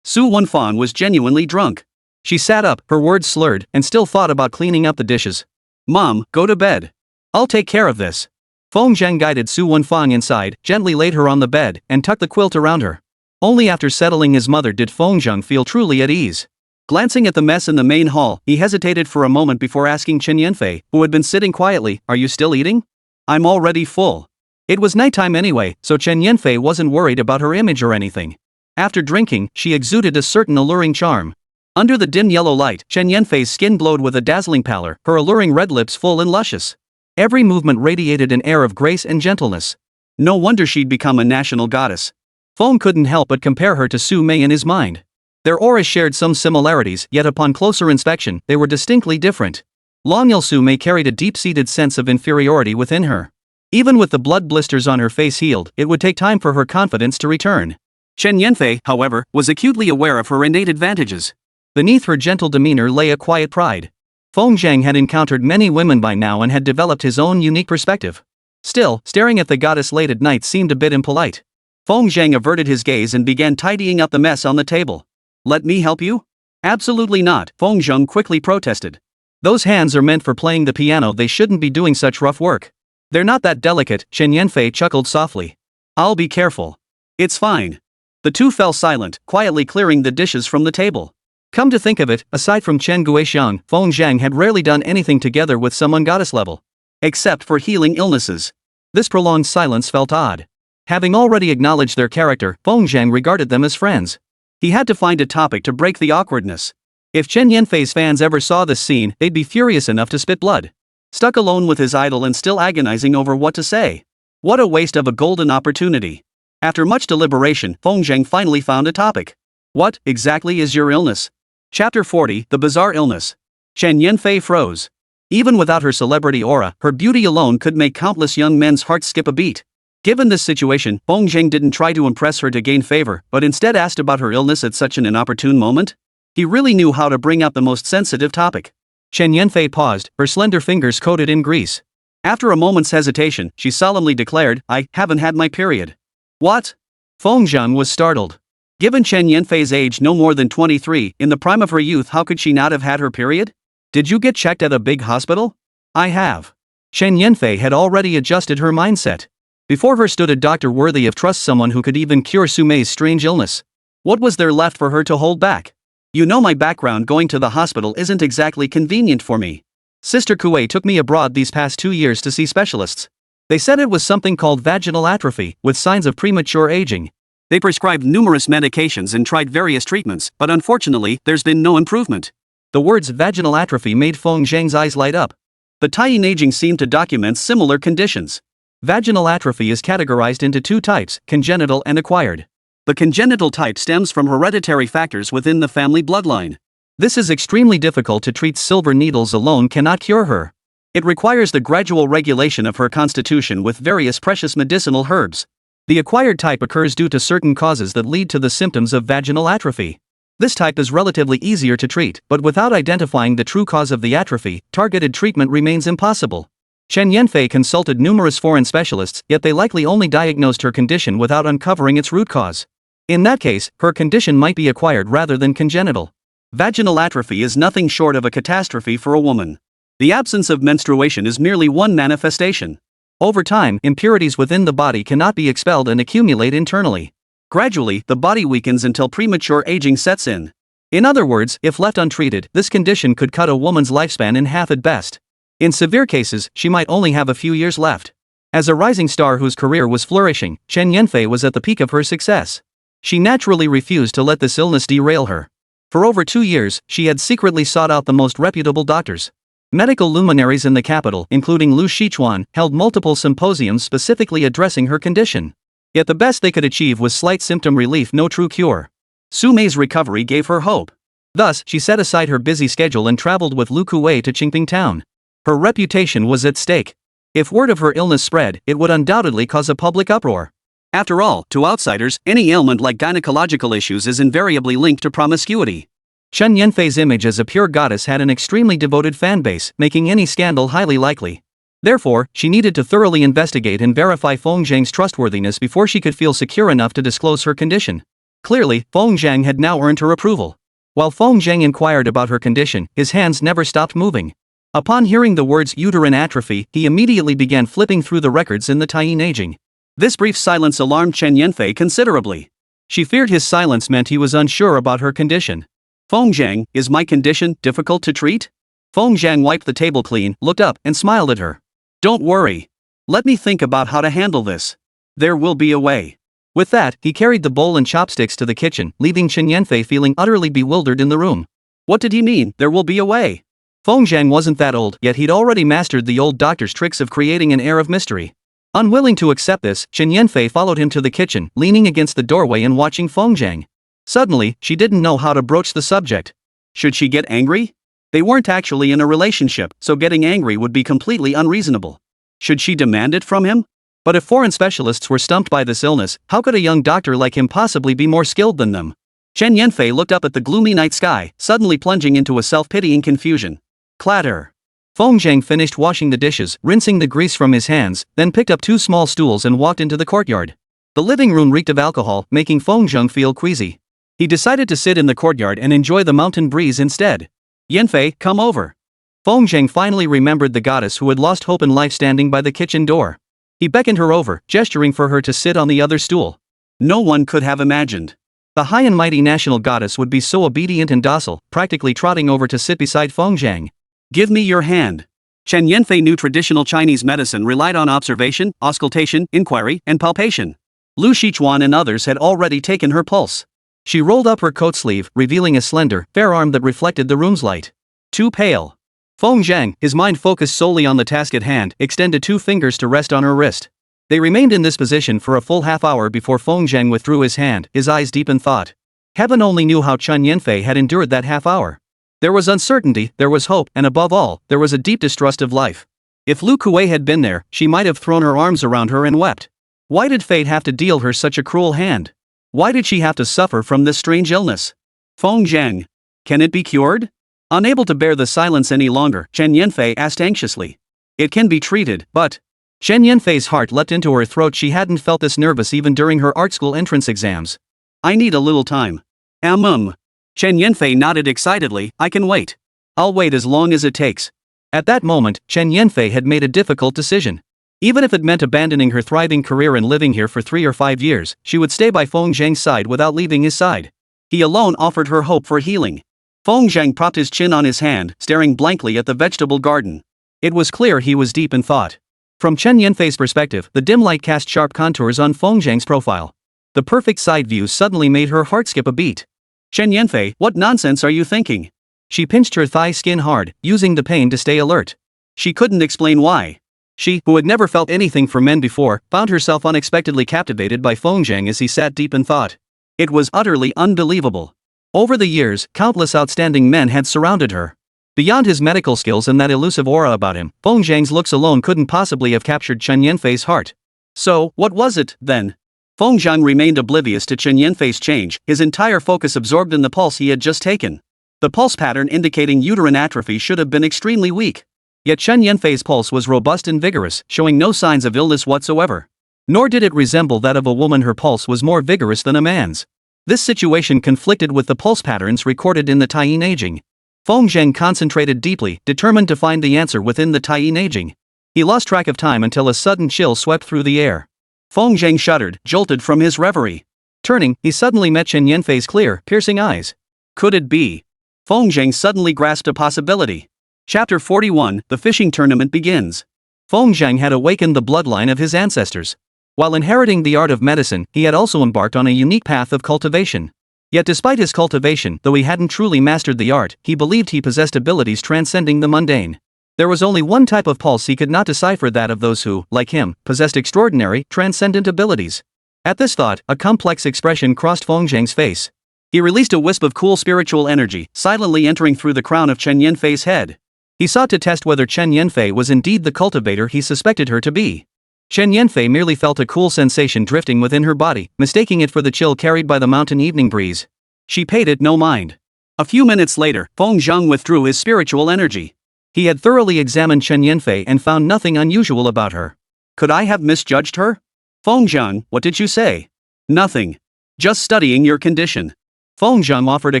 Wenfang was genuinely drunk. She sat up, her words slurred, and still thought about cleaning up the dishes. Mom, go to bed. I'll take care of this. Feng Zhang guided Su Wenfang inside, gently laid her on the bed, and tucked the quilt around her. Only after settling his mother did Feng Zhang feel truly at ease. Glancing at the mess in the main hall, he hesitated for a moment before asking Chen Yanfei, who had been sitting quietly, are you still eating? I'm already full. It was nighttime anyway, so Chen Yanfei wasn't worried about her image or anything. After drinking, she exuded a certain alluring charm. Under the dim yellow light, Chen Yanfei's skin glowed with a dazzling pallor, her alluring red lips full and luscious. Every movement radiated an air of grace and gentleness. No wonder she'd become a national goddess. Feng couldn't help but compare her to Su Mei in his mind. Their auras shared some similarities, yet upon closer inspection, they were distinctly different. Long-Il Su Mei carried a deep-seated sense of inferiority within her. Even with the blood blisters on her face healed, it would take time for her confidence to return. Chen Yanfei, however, was acutely aware of her innate advantages. Beneath her gentle demeanor lay a quiet pride. Feng Zhang had encountered many women by now and had developed his own unique perspective. Still, staring at the goddess late at night seemed a bit impolite. Feng Zhang averted his gaze and began tidying up the mess on the table. Let me help you? Absolutely not, Feng Zhang quickly protested. Those hands are meant for playing the piano, they shouldn't be doing such rough work. They're not that delicate, Chen Yanfei chuckled softly. I'll be careful. It's fine. The two fell silent, quietly clearing the dishes from the table. Come to think of it, aside from Chen Guoxiang, Feng Zhang had rarely done anything together with someone goddess level. Except for healing illnesses. This prolonged silence felt odd. Having already acknowledged their character, Feng Zhang regarded them as friends. He had to find a topic to break the awkwardness. If Chen Yanfei's fans ever saw this scene, they'd be furious enough to spit blood. Stuck alone with his idol and still agonizing over what to say. What a waste of a golden opportunity. After much deliberation, Feng Zhang finally found a topic. What, exactly, is your illness? Chapter 40, The Bizarre Illness. Chen Yanfei froze. Even without her celebrity aura, her beauty alone could make countless young men's hearts skip a beat. Given this situation, Feng Zhang didn't try to impress her to gain favor, but instead asked about her illness at such an inopportune moment. He really knew how to bring up the most sensitive topic. Chen Yanfei paused, her slender fingers coated in grease. After a moment's hesitation, she solemnly declared, "I haven't had my period." "What?" Feng Zhang was startled. Given Chen Yanfei's age no more than 23, in the prime of her youth, how could she not have had her period? "Did you get checked at a big hospital?" "I have." Chen Yanfei had already adjusted her mindset. Before her stood a doctor worthy of trust, someone who could even cure Sumei's strange illness. What was there left for her to hold back? "You know my background, going to the hospital isn't exactly convenient for me. Sister Kuei took me abroad these past 2 years to see specialists. They said it was something called vaginal atrophy, with signs of premature aging. They prescribed numerous medications and tried various treatments, but unfortunately, there's been no improvement." The words vaginal atrophy made Feng Zhang's eyes light up. The Taiyin aging seemed to document similar conditions. Vaginal atrophy is categorized into 2 types, congenital and acquired. The congenital type stems from hereditary factors within the family bloodline. This is extremely difficult to treat. Silver needles alone cannot cure her. It requires the gradual regulation of her constitution with various precious medicinal herbs. The acquired type occurs due to certain causes that lead to the symptoms of vaginal atrophy. This type is relatively easier to treat, but without identifying the true cause of the atrophy, targeted treatment remains impossible. Chen Yanfei consulted numerous foreign specialists, yet they likely only diagnosed her condition without uncovering its root cause. In that case, her condition might be acquired rather than congenital. Vaginal atrophy is nothing short of a catastrophe for a woman. The absence of menstruation is merely one manifestation. Over time, impurities within the body cannot be expelled and accumulate internally. Gradually, the body weakens until premature aging sets in. In other words, if left untreated, this condition could cut a woman's lifespan in half at best. In severe cases, she might only have a few years left. As a rising star whose career was flourishing, Chen Yanfei was at the peak of her success. She naturally refused to let this illness derail her. For over 2 years, she had secretly sought out the most reputable doctors. Medical luminaries in the capital, including Lu Shichuan, held multiple symposiums specifically addressing her condition. Yet the best they could achieve was slight symptom relief, no true cure. Sumei's recovery gave her hope. Thus, she set aside her busy schedule and traveled with Lu Kuei to Qingping town. Her reputation was at stake. If word of her illness spread, it would undoubtedly cause a public uproar. After all, to outsiders, any ailment like gynecological issues is invariably linked to promiscuity. Chen Yanfei's image as a pure goddess had an extremely devoted fanbase, making any scandal highly likely. Therefore, she needed to thoroughly investigate and verify Feng Zhang's trustworthiness before she could feel secure enough to disclose her condition. Clearly, Feng Zhang had now earned her approval. While Feng Zhang inquired about her condition, his hands never stopped moving. Upon hearing the words uterine atrophy, he immediately began flipping through the records in the Taiyin aging. This brief silence alarmed Chen Yanfei considerably. She feared his silence meant he was unsure about her condition. "Feng Zhang, is my condition difficult to treat?" Feng Zhang wiped the table clean, looked up, and smiled at her. "Don't worry. Let me think about how to handle this. There will be a way." With that, he carried the bowl and chopsticks to the kitchen, leaving Chen Yanfei feeling utterly bewildered in the room. What did he mean, there will be a way? Feng Zhang wasn't that old, yet he'd already mastered the old doctor's tricks of creating an air of mystery. Unwilling to accept this, Chen Yanfei followed him to the kitchen, leaning against the doorway and watching Feng Zhang. Suddenly, she didn't know how to broach the subject. Should she get angry? They weren't actually in a relationship, so getting angry would be completely unreasonable. Should she demand it from him? But if foreign specialists were stumped by this illness, how could a young doctor like him possibly be more skilled than them? Chen Yanfei looked up at the gloomy night sky, suddenly plunging into a self-pitying confusion. Clatter. Feng Zhang finished washing the dishes, rinsing the grease from his hands, then picked up 2 small stools and walked into the courtyard. The living room reeked of alcohol, making Feng Zhang feel queasy. He decided to sit in the courtyard and enjoy the mountain breeze instead. "Yanfei, come over." Feng Zhang finally remembered the goddess who had lost hope in life standing by the kitchen door. He beckoned her over, gesturing for her to sit on the other stool. No one could have imagined the high and mighty national goddess would be so obedient and docile, practically trotting over to sit beside Feng Zhang. "Give me your hand." Chen Yanfei knew traditional Chinese medicine relied on observation, auscultation, inquiry, and palpation. Lu Shichuan and others had already taken her pulse. She rolled up her coat sleeve, revealing a slender, fair arm that reflected the room's light. Too pale. Feng Zhang, his mind focused solely on the task at hand, extended 2 fingers to rest on her wrist. They remained in this position for a full half-hour before Feng Zhang withdrew his hand, his eyes deep in thought. Heaven only knew how Chen Yanfei had endured that half-hour. There was uncertainty, there was hope, and above all, there was a deep distrust of life. If Lu Kuei had been there, she might have thrown her arms around her and wept. Why did fate have to deal her such a cruel hand? Why did she have to suffer from this strange illness? "Feng Zhang, can it be cured?" Unable to bear the silence any longer, Chen Yanfei asked anxiously. It can be treated, but... Chen Yanfei's heart leapt into her throat. She hadn't felt this nervous even during her art school entrance exams. I need a little time. Chen Yanfei nodded excitedly. I can wait. I'll wait as long as it takes. At that moment, Chen Yanfei had made a difficult decision. Even if it meant abandoning her thriving career and living here for 3 or 5 years, she would stay by Feng Zhang's side without leaving his side. He alone offered her hope for healing. Feng Zhang propped his chin on his hand, staring blankly at the vegetable garden. It was clear he was deep in thought. From Chen Yanfei's perspective, the dim light cast sharp contours on Feng Zhang's profile. The perfect side view suddenly made her heart skip a beat. Chen Yanfei, what nonsense are you thinking? She pinched her thigh skin hard, using the pain to stay alert. She couldn't explain why. She, who had never felt anything for men before, found herself unexpectedly captivated by Feng Zhang as he sat deep in thought. It was utterly unbelievable. Over the years, countless outstanding men had surrounded her. Beyond his medical skills and that elusive aura about him, Feng Zhang's looks alone couldn't possibly have captured Chen Yanfei's heart. So, what was it, then? Feng Zhang remained oblivious to Chen Yanfei's change, his entire focus absorbed in the pulse he had just taken. The pulse pattern indicating uterine atrophy should have been extremely weak. Yet Chen Yanfei's pulse was robust and vigorous, showing no signs of illness whatsoever. Nor did it resemble that of a woman. Her pulse was more vigorous than a man's. This situation conflicted with the pulse patterns recorded in the Taiyin aging. Feng Zhang concentrated deeply, determined to find the answer within the Taiyin aging. He lost track of time until a sudden chill swept through the air. Feng Zhang shuddered, jolted from his reverie. Turning, he suddenly met Chen Yanfei's clear, piercing eyes. Could it be? Feng Zhang suddenly grasped a possibility. Chapter 41, The Fishing Tournament begins. Feng Zhang had awakened the bloodline of his ancestors. While inheriting the art of medicine, he had also embarked on a unique path of cultivation. Yet despite his cultivation, though he hadn't truly mastered the art, he believed he possessed abilities transcending the mundane. There was only one type of pulse he could not decipher, that of those who, like him, possessed extraordinary, transcendent abilities. At this thought, a complex expression crossed Feng Zhang's face. He released a wisp of cool spiritual energy, silently entering through the crown of Chen Yanfei's head. He sought to test whether Chen Yanfei was indeed the cultivator he suspected her to be. Chen Yanfei merely felt a cool sensation drifting within her body, mistaking it for the chill carried by the mountain evening breeze. She paid it no mind. A few minutes later, Feng Zhang withdrew his spiritual energy. He had thoroughly examined Chen Yanfei and found nothing unusual about her. Could I have misjudged her? Feng Zhang, what did you say? Nothing. Just studying your condition. Feng Zhang offered a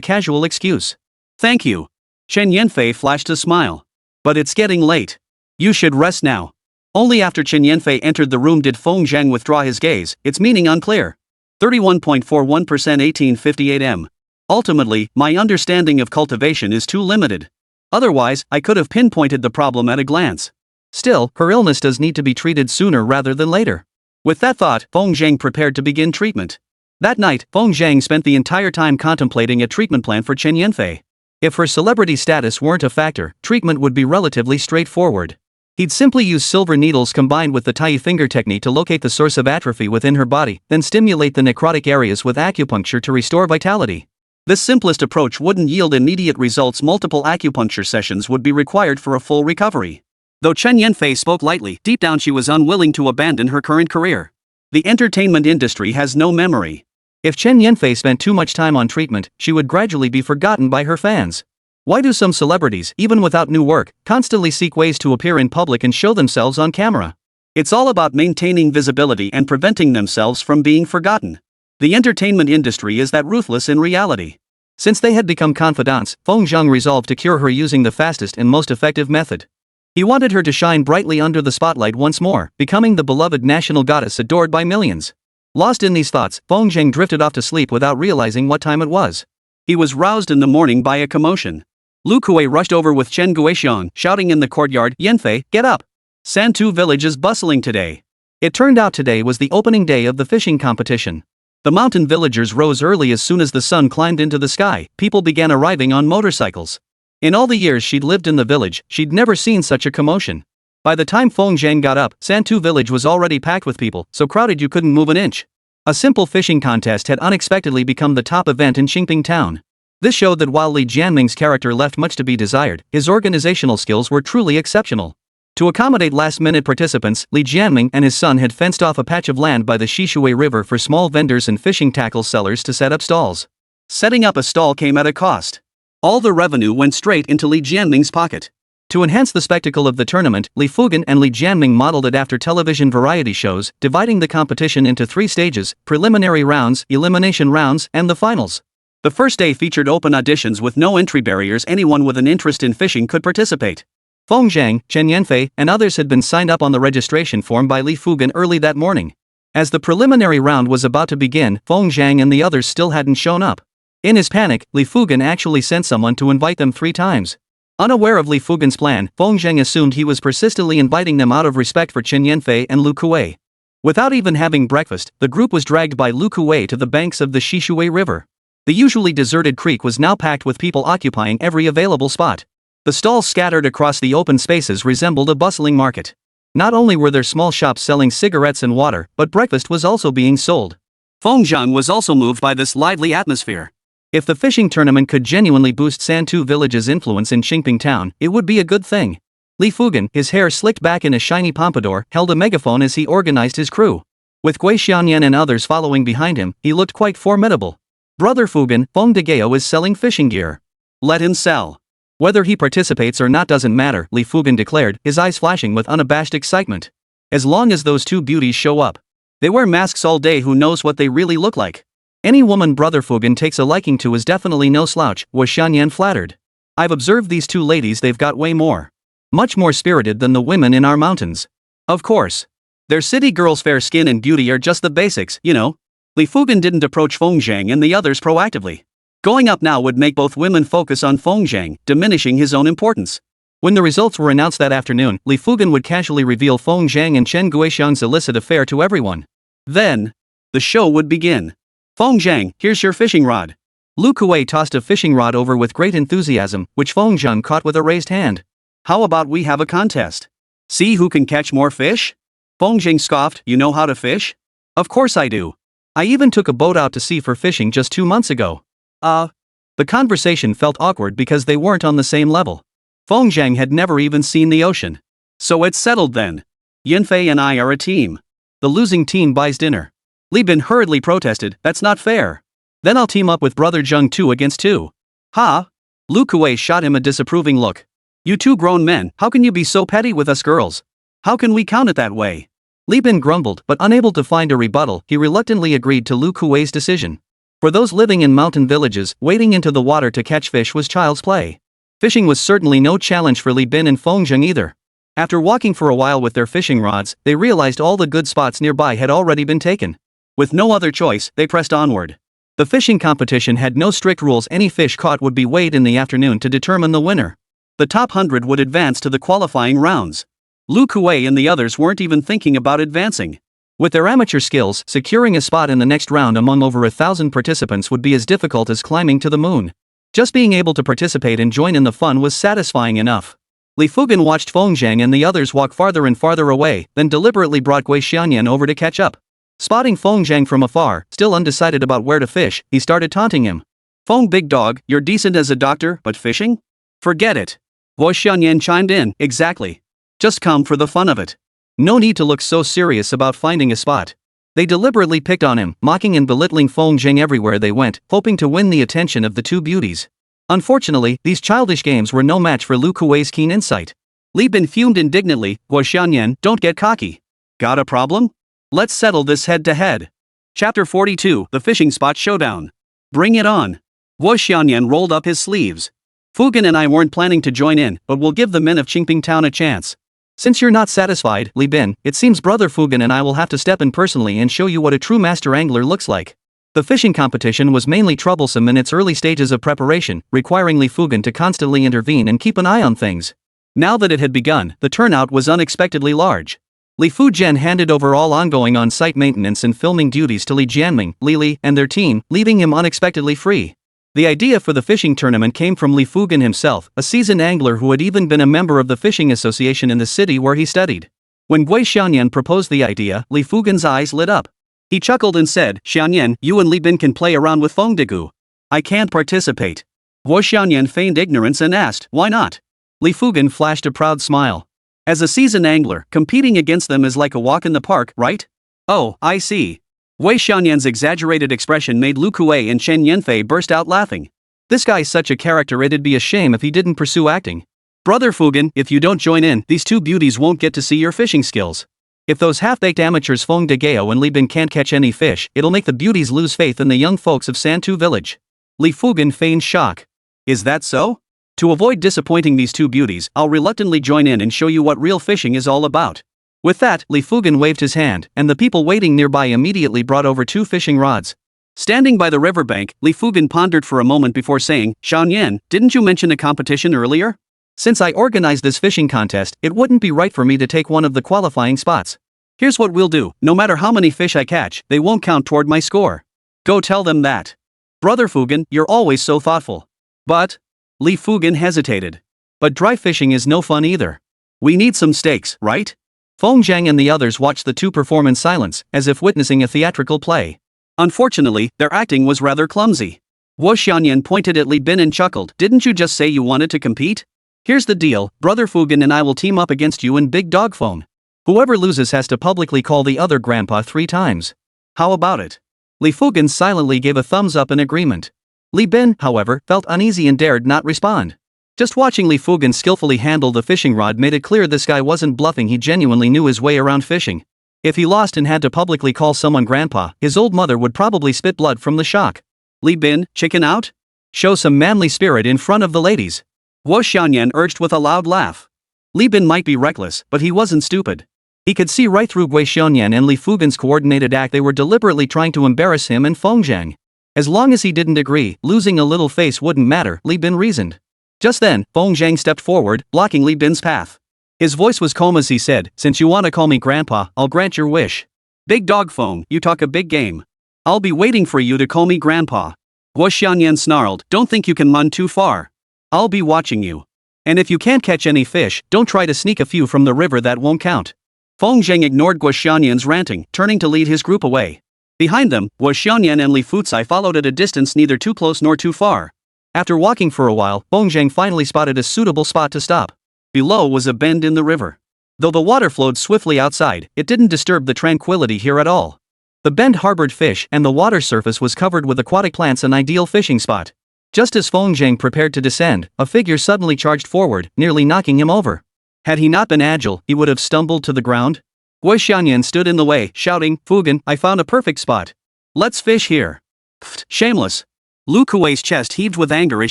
casual excuse. Thank you. Chen Yanfei flashed a smile. But it's getting late. You should rest now. Only after Chen Yanfei entered the room did Feng Zhang withdraw his gaze, its meaning unclear. 31.41% 1858 m. Ultimately, my understanding of cultivation is too limited. Otherwise, I could have pinpointed the problem at a glance. Still, her illness does need to be treated sooner rather than later. With that thought, Feng Zhang prepared to begin treatment. That night, Feng Zhang spent the entire time contemplating a treatment plan for Chen Yanfei. If her celebrity status weren't a factor, treatment would be relatively straightforward. He'd simply use silver needles combined with the Tai finger technique to locate the source of atrophy within her body, then stimulate the necrotic areas with acupuncture to restore vitality. This simplest approach wouldn't yield immediate results. Multiple acupuncture sessions would be required for a full recovery. Though Chen Yanfei spoke lightly, deep down she was unwilling to abandon her current career. The entertainment industry has no memory. If Chen Yanfei spent too much time on treatment, she would gradually be forgotten by her fans. Why do some celebrities, even without new work, constantly seek ways to appear in public and show themselves on camera? It's all about maintaining visibility and preventing themselves from being forgotten. The entertainment industry is that ruthless in reality. Since they had become confidants, Feng Zhang resolved to cure her using the fastest and most effective method. He wanted her to shine brightly under the spotlight once more, becoming the beloved national goddess adored by millions. Lost in these thoughts, Feng Zhang drifted off to sleep without realizing what time it was. He was roused in the morning by a commotion. Lu Kuei rushed over with Chen Guixiang, shouting in the courtyard, Yanfei, get up! Santu village is bustling today. It turned out today was the opening day of the fishing competition. The mountain villagers rose early. As soon as the sun climbed into the sky, people began arriving on motorcycles. In all the years she'd lived in the village, she'd never seen such a commotion. By the time Feng Zhang got up, Santu village was already packed with people, so crowded you couldn't move an inch. A simple fishing contest had unexpectedly become the top event in Xingping town. This showed that while Li Jianming's character left much to be desired, his organizational skills were truly exceptional. To accommodate last-minute participants, Li Jianming and his son had fenced off a patch of land by the Shishui River for small vendors and fishing tackle sellers to set up stalls. Setting up a stall came at a cost. All the revenue went straight into Li Jianming's pocket. To enhance the spectacle of the tournament, Li Fugen and Li Jianming modeled it after television variety shows, dividing the competition into 3 stages: preliminary rounds, elimination rounds, and the finals. The first day featured open auditions with no entry barriers. Anyone with an interest in fishing could participate. Feng Zhang, Chen Yanfei, and others had been signed up on the registration form by Li Fugen early that morning. As the preliminary round was about to begin, Feng Zhang and the others still hadn't shown up. In his panic, Li Fugen actually sent someone to invite them 3 times. Unaware of Li Fugen's plan, Feng Zhang assumed he was persistently inviting them out of respect for Chen Yanfei and Lu Kuei. Without even having breakfast, the group was dragged by Lu Kuei to the banks of the Shishui River. The usually deserted creek was now packed with people occupying every available spot. The stalls scattered across the open spaces resembled a bustling market. Not only were there small shops selling cigarettes and water, but breakfast was also being sold. Feng Zhang was also moved by this lively atmosphere. If the fishing tournament could genuinely boost Santu Village's influence in Qingping town, it would be a good thing. Li Fugen, his hair slicked back in a shiny pompadour, held a megaphone as he organized his crew. With Gui Xianyan and others following behind him, he looked quite formidable. Brother Fugen, Feng Degeo is selling fishing gear. Let him sell. Whether he participates or not doesn't matter, Li Fugen declared, his eyes flashing with unabashed excitement. As long as those 2 beauties show up. They wear masks all day, who knows what they really look like. Any woman Brother Fugen takes a liking to is definitely no slouch, was Xianyan flattered. I've observed these 2 ladies, they've got way more. Much more spirited than the women in our mountains. Of course. Their city girls' fair skin and beauty are just the basics, you know. Li Fugen didn't approach Feng Zhang and the others proactively. Going up now would make both women focus on Feng Zhang, diminishing his own importance. When the results were announced that afternoon, Li Fugen would casually reveal Feng Zhang and Chen Guixiang's illicit affair to everyone. Then, the show would begin. Feng Zhang, here's your fishing rod. Lu Kuei tossed a fishing rod over with great enthusiasm, which Feng Zhang caught with a raised hand. How about we have a contest? See who can catch more fish? Feng Zhang scoffed, you know how to fish? Of course I do. I even took a boat out to sea for fishing just 2 months ago. The conversation felt awkward because they weren't on the same level. Feng Zhang had never even seen the ocean. So it's settled then. Yanfei and I are a team. The losing team buys dinner. Li Bin hurriedly protested, that's not fair. Then I'll team up with Brother Zheng 2 against 2. Ha! Lu Kuei shot him a disapproving look. You 2 grown men, how can you be so petty with us girls? How can we count it that way? Li Bin grumbled, but unable to find a rebuttal, he reluctantly agreed to Lu Kuei's decision. For those living in mountain villages, wading into the water to catch fish was child's play. Fishing was certainly no challenge for Li Bin and Feng Zhang either. After walking for a while with their fishing rods, they realized all the good spots nearby had already been taken. With no other choice, they pressed onward. The fishing competition had no strict rules. Any fish caught would be weighed in the afternoon to determine the winner. The top 100 would advance to the qualifying rounds. Lu Kuei and the others weren't even thinking about advancing. With their amateur skills, securing a spot in the next round among over 1,000 participants would be as difficult as climbing to the moon. Just being able to participate and join in the fun was satisfying enough. Li Fugen watched Feng Zhang and the others walk farther and farther away, then deliberately brought Gui Xianyan over to catch up. Spotting Feng Zhang from afar, still undecided about where to fish, he started taunting him. Feng big dog, you're decent as a doctor, but fishing? Forget it. Gui Xianyan chimed in, exactly. Just come for the fun of it. No need to look so serious about finding a spot. They deliberately picked on him, mocking and belittling Feng Zhang everywhere they went, hoping to win the attention of the 2 beauties. Unfortunately, these childish games were no match for Lu Kuei's keen insight. Li Bin fumed indignantly, Gui Xianyan, don't get cocky. Got a problem? Let's settle this head to head. Chapter 42, The Fishing Spot Showdown. Bring it on. Gui Xianyan rolled up his sleeves. Fugen and I weren't planning to join in, but we'll give the men of Qingping town a chance. Since you're not satisfied, Li Bin, it seems Brother Fugen and I will have to step in personally and show you what a true master angler looks like. The fishing competition was mainly troublesome in its early stages of preparation, requiring Li Fugen to constantly intervene and keep an eye on things. Now that it had begun, the turnout was unexpectedly large. Li Fugen handed over all ongoing on-site maintenance and filming duties to Li Jianming, Li Li, and their team, leaving him unexpectedly free. The idea for the fishing tournament came from Li Fugen himself, a seasoned angler who had even been a member of the fishing association in the city where he studied. When Gui Xianyan proposed the idea, Li Fugen's eyes lit up. He chuckled and said, Xianyan, you and Li Bin can play around with Feng Degu. I can't participate. Gui Xianyan feigned ignorance and asked, why not? Li Fugen flashed a proud smile. As a seasoned angler, competing against them is like a walk in the park, right? Oh, I see. Gui Xianyan's exaggerated expression made Lu Kuei and Chen Yanfei burst out laughing. This guy's such a character, it'd be a shame if he didn't pursue acting. Brother Fugen, if you don't join in, these two beauties won't get to see your fishing skills. If those half-baked amateurs Feng de Gao and Li Bin can't catch any fish, it'll make the beauties lose faith in the young folks of Santu village. Li Fugen feigned shock. Is that so? To avoid disappointing these two beauties, I'll reluctantly join in and show you what real fishing is all about. With that, Li Fugen waved his hand, and the people waiting nearby immediately brought over 2 fishing rods. Standing by the riverbank, Li Fugen pondered for a moment before saying, Shan Yan, didn't you mention a competition earlier? Since I organized this fishing contest, it wouldn't be right for me to take one of the qualifying spots. Here's what we'll do, no matter how many fish I catch, they won't count toward my score. Go tell them that. Brother Fugen, you're always so thoughtful. But... Li Fugen hesitated. But dry fishing is no fun either. We need some stakes, right? Feng Zhang and the others watched the two perform in silence, as if witnessing a theatrical play. Unfortunately, their acting was rather clumsy. Wu Xianyan pointed at Li Bin and chuckled, didn't you just say you wanted to compete? Here's the deal, Brother Fugen and I will team up against you in Big Dog Phone. Whoever loses has to publicly call the other grandpa 3 times. How about it? Li Fugen silently gave a thumbs up in agreement. Li Bin, however, felt uneasy and dared not respond. Just watching Li Fugen skillfully handle the fishing rod made it clear this guy wasn't bluffing, he genuinely knew his way around fishing. If he lost and had to publicly call someone grandpa, his old mother would probably spit blood from the shock. Li Bin, chicken out? Show some manly spirit in front of the ladies. Wu Xianyan urged with a loud laugh. Li Bin might be reckless, but he wasn't stupid. He could see right through Wu Xianyan and Li Fugen's coordinated act. They were deliberately trying to embarrass him and Feng Zhang. As long as he didn't agree, losing a little face wouldn't matter, Li Bin reasoned. Just then, Feng Zhang stepped forward, blocking Li Bin's path. His voice was calm as he said, since you want to call me grandpa, I'll grant your wish. Big Dog Feng, you talk a big game. I'll be waiting for you to call me grandpa. Wu Xianyan snarled, don't think you can run too far. I'll be watching you. And if you can't catch any fish, don't try to sneak a few from the river, that won't count. Feng Zhang ignored Wu Xianyan's ranting, turning to lead his group away. Behind them, Wu Xianyan and Li Fucai followed at a distance neither too close nor too far. After walking for a while, Feng Zhang finally spotted a suitable spot to stop. Below was a bend in the river. Though the water flowed swiftly outside, it didn't disturb the tranquility here at all. The bend harbored fish and the water surface was covered with aquatic plants, an ideal fishing spot. Just as Feng Zhang prepared to descend, a figure suddenly charged forward, nearly knocking him over. Had he not been agile, he would have stumbled to the ground. Wu Xianyan stood in the way, shouting, Fugen, I found a perfect spot. Let's fish here. Pfft, shameless. Lu Kuei's chest heaved with anger as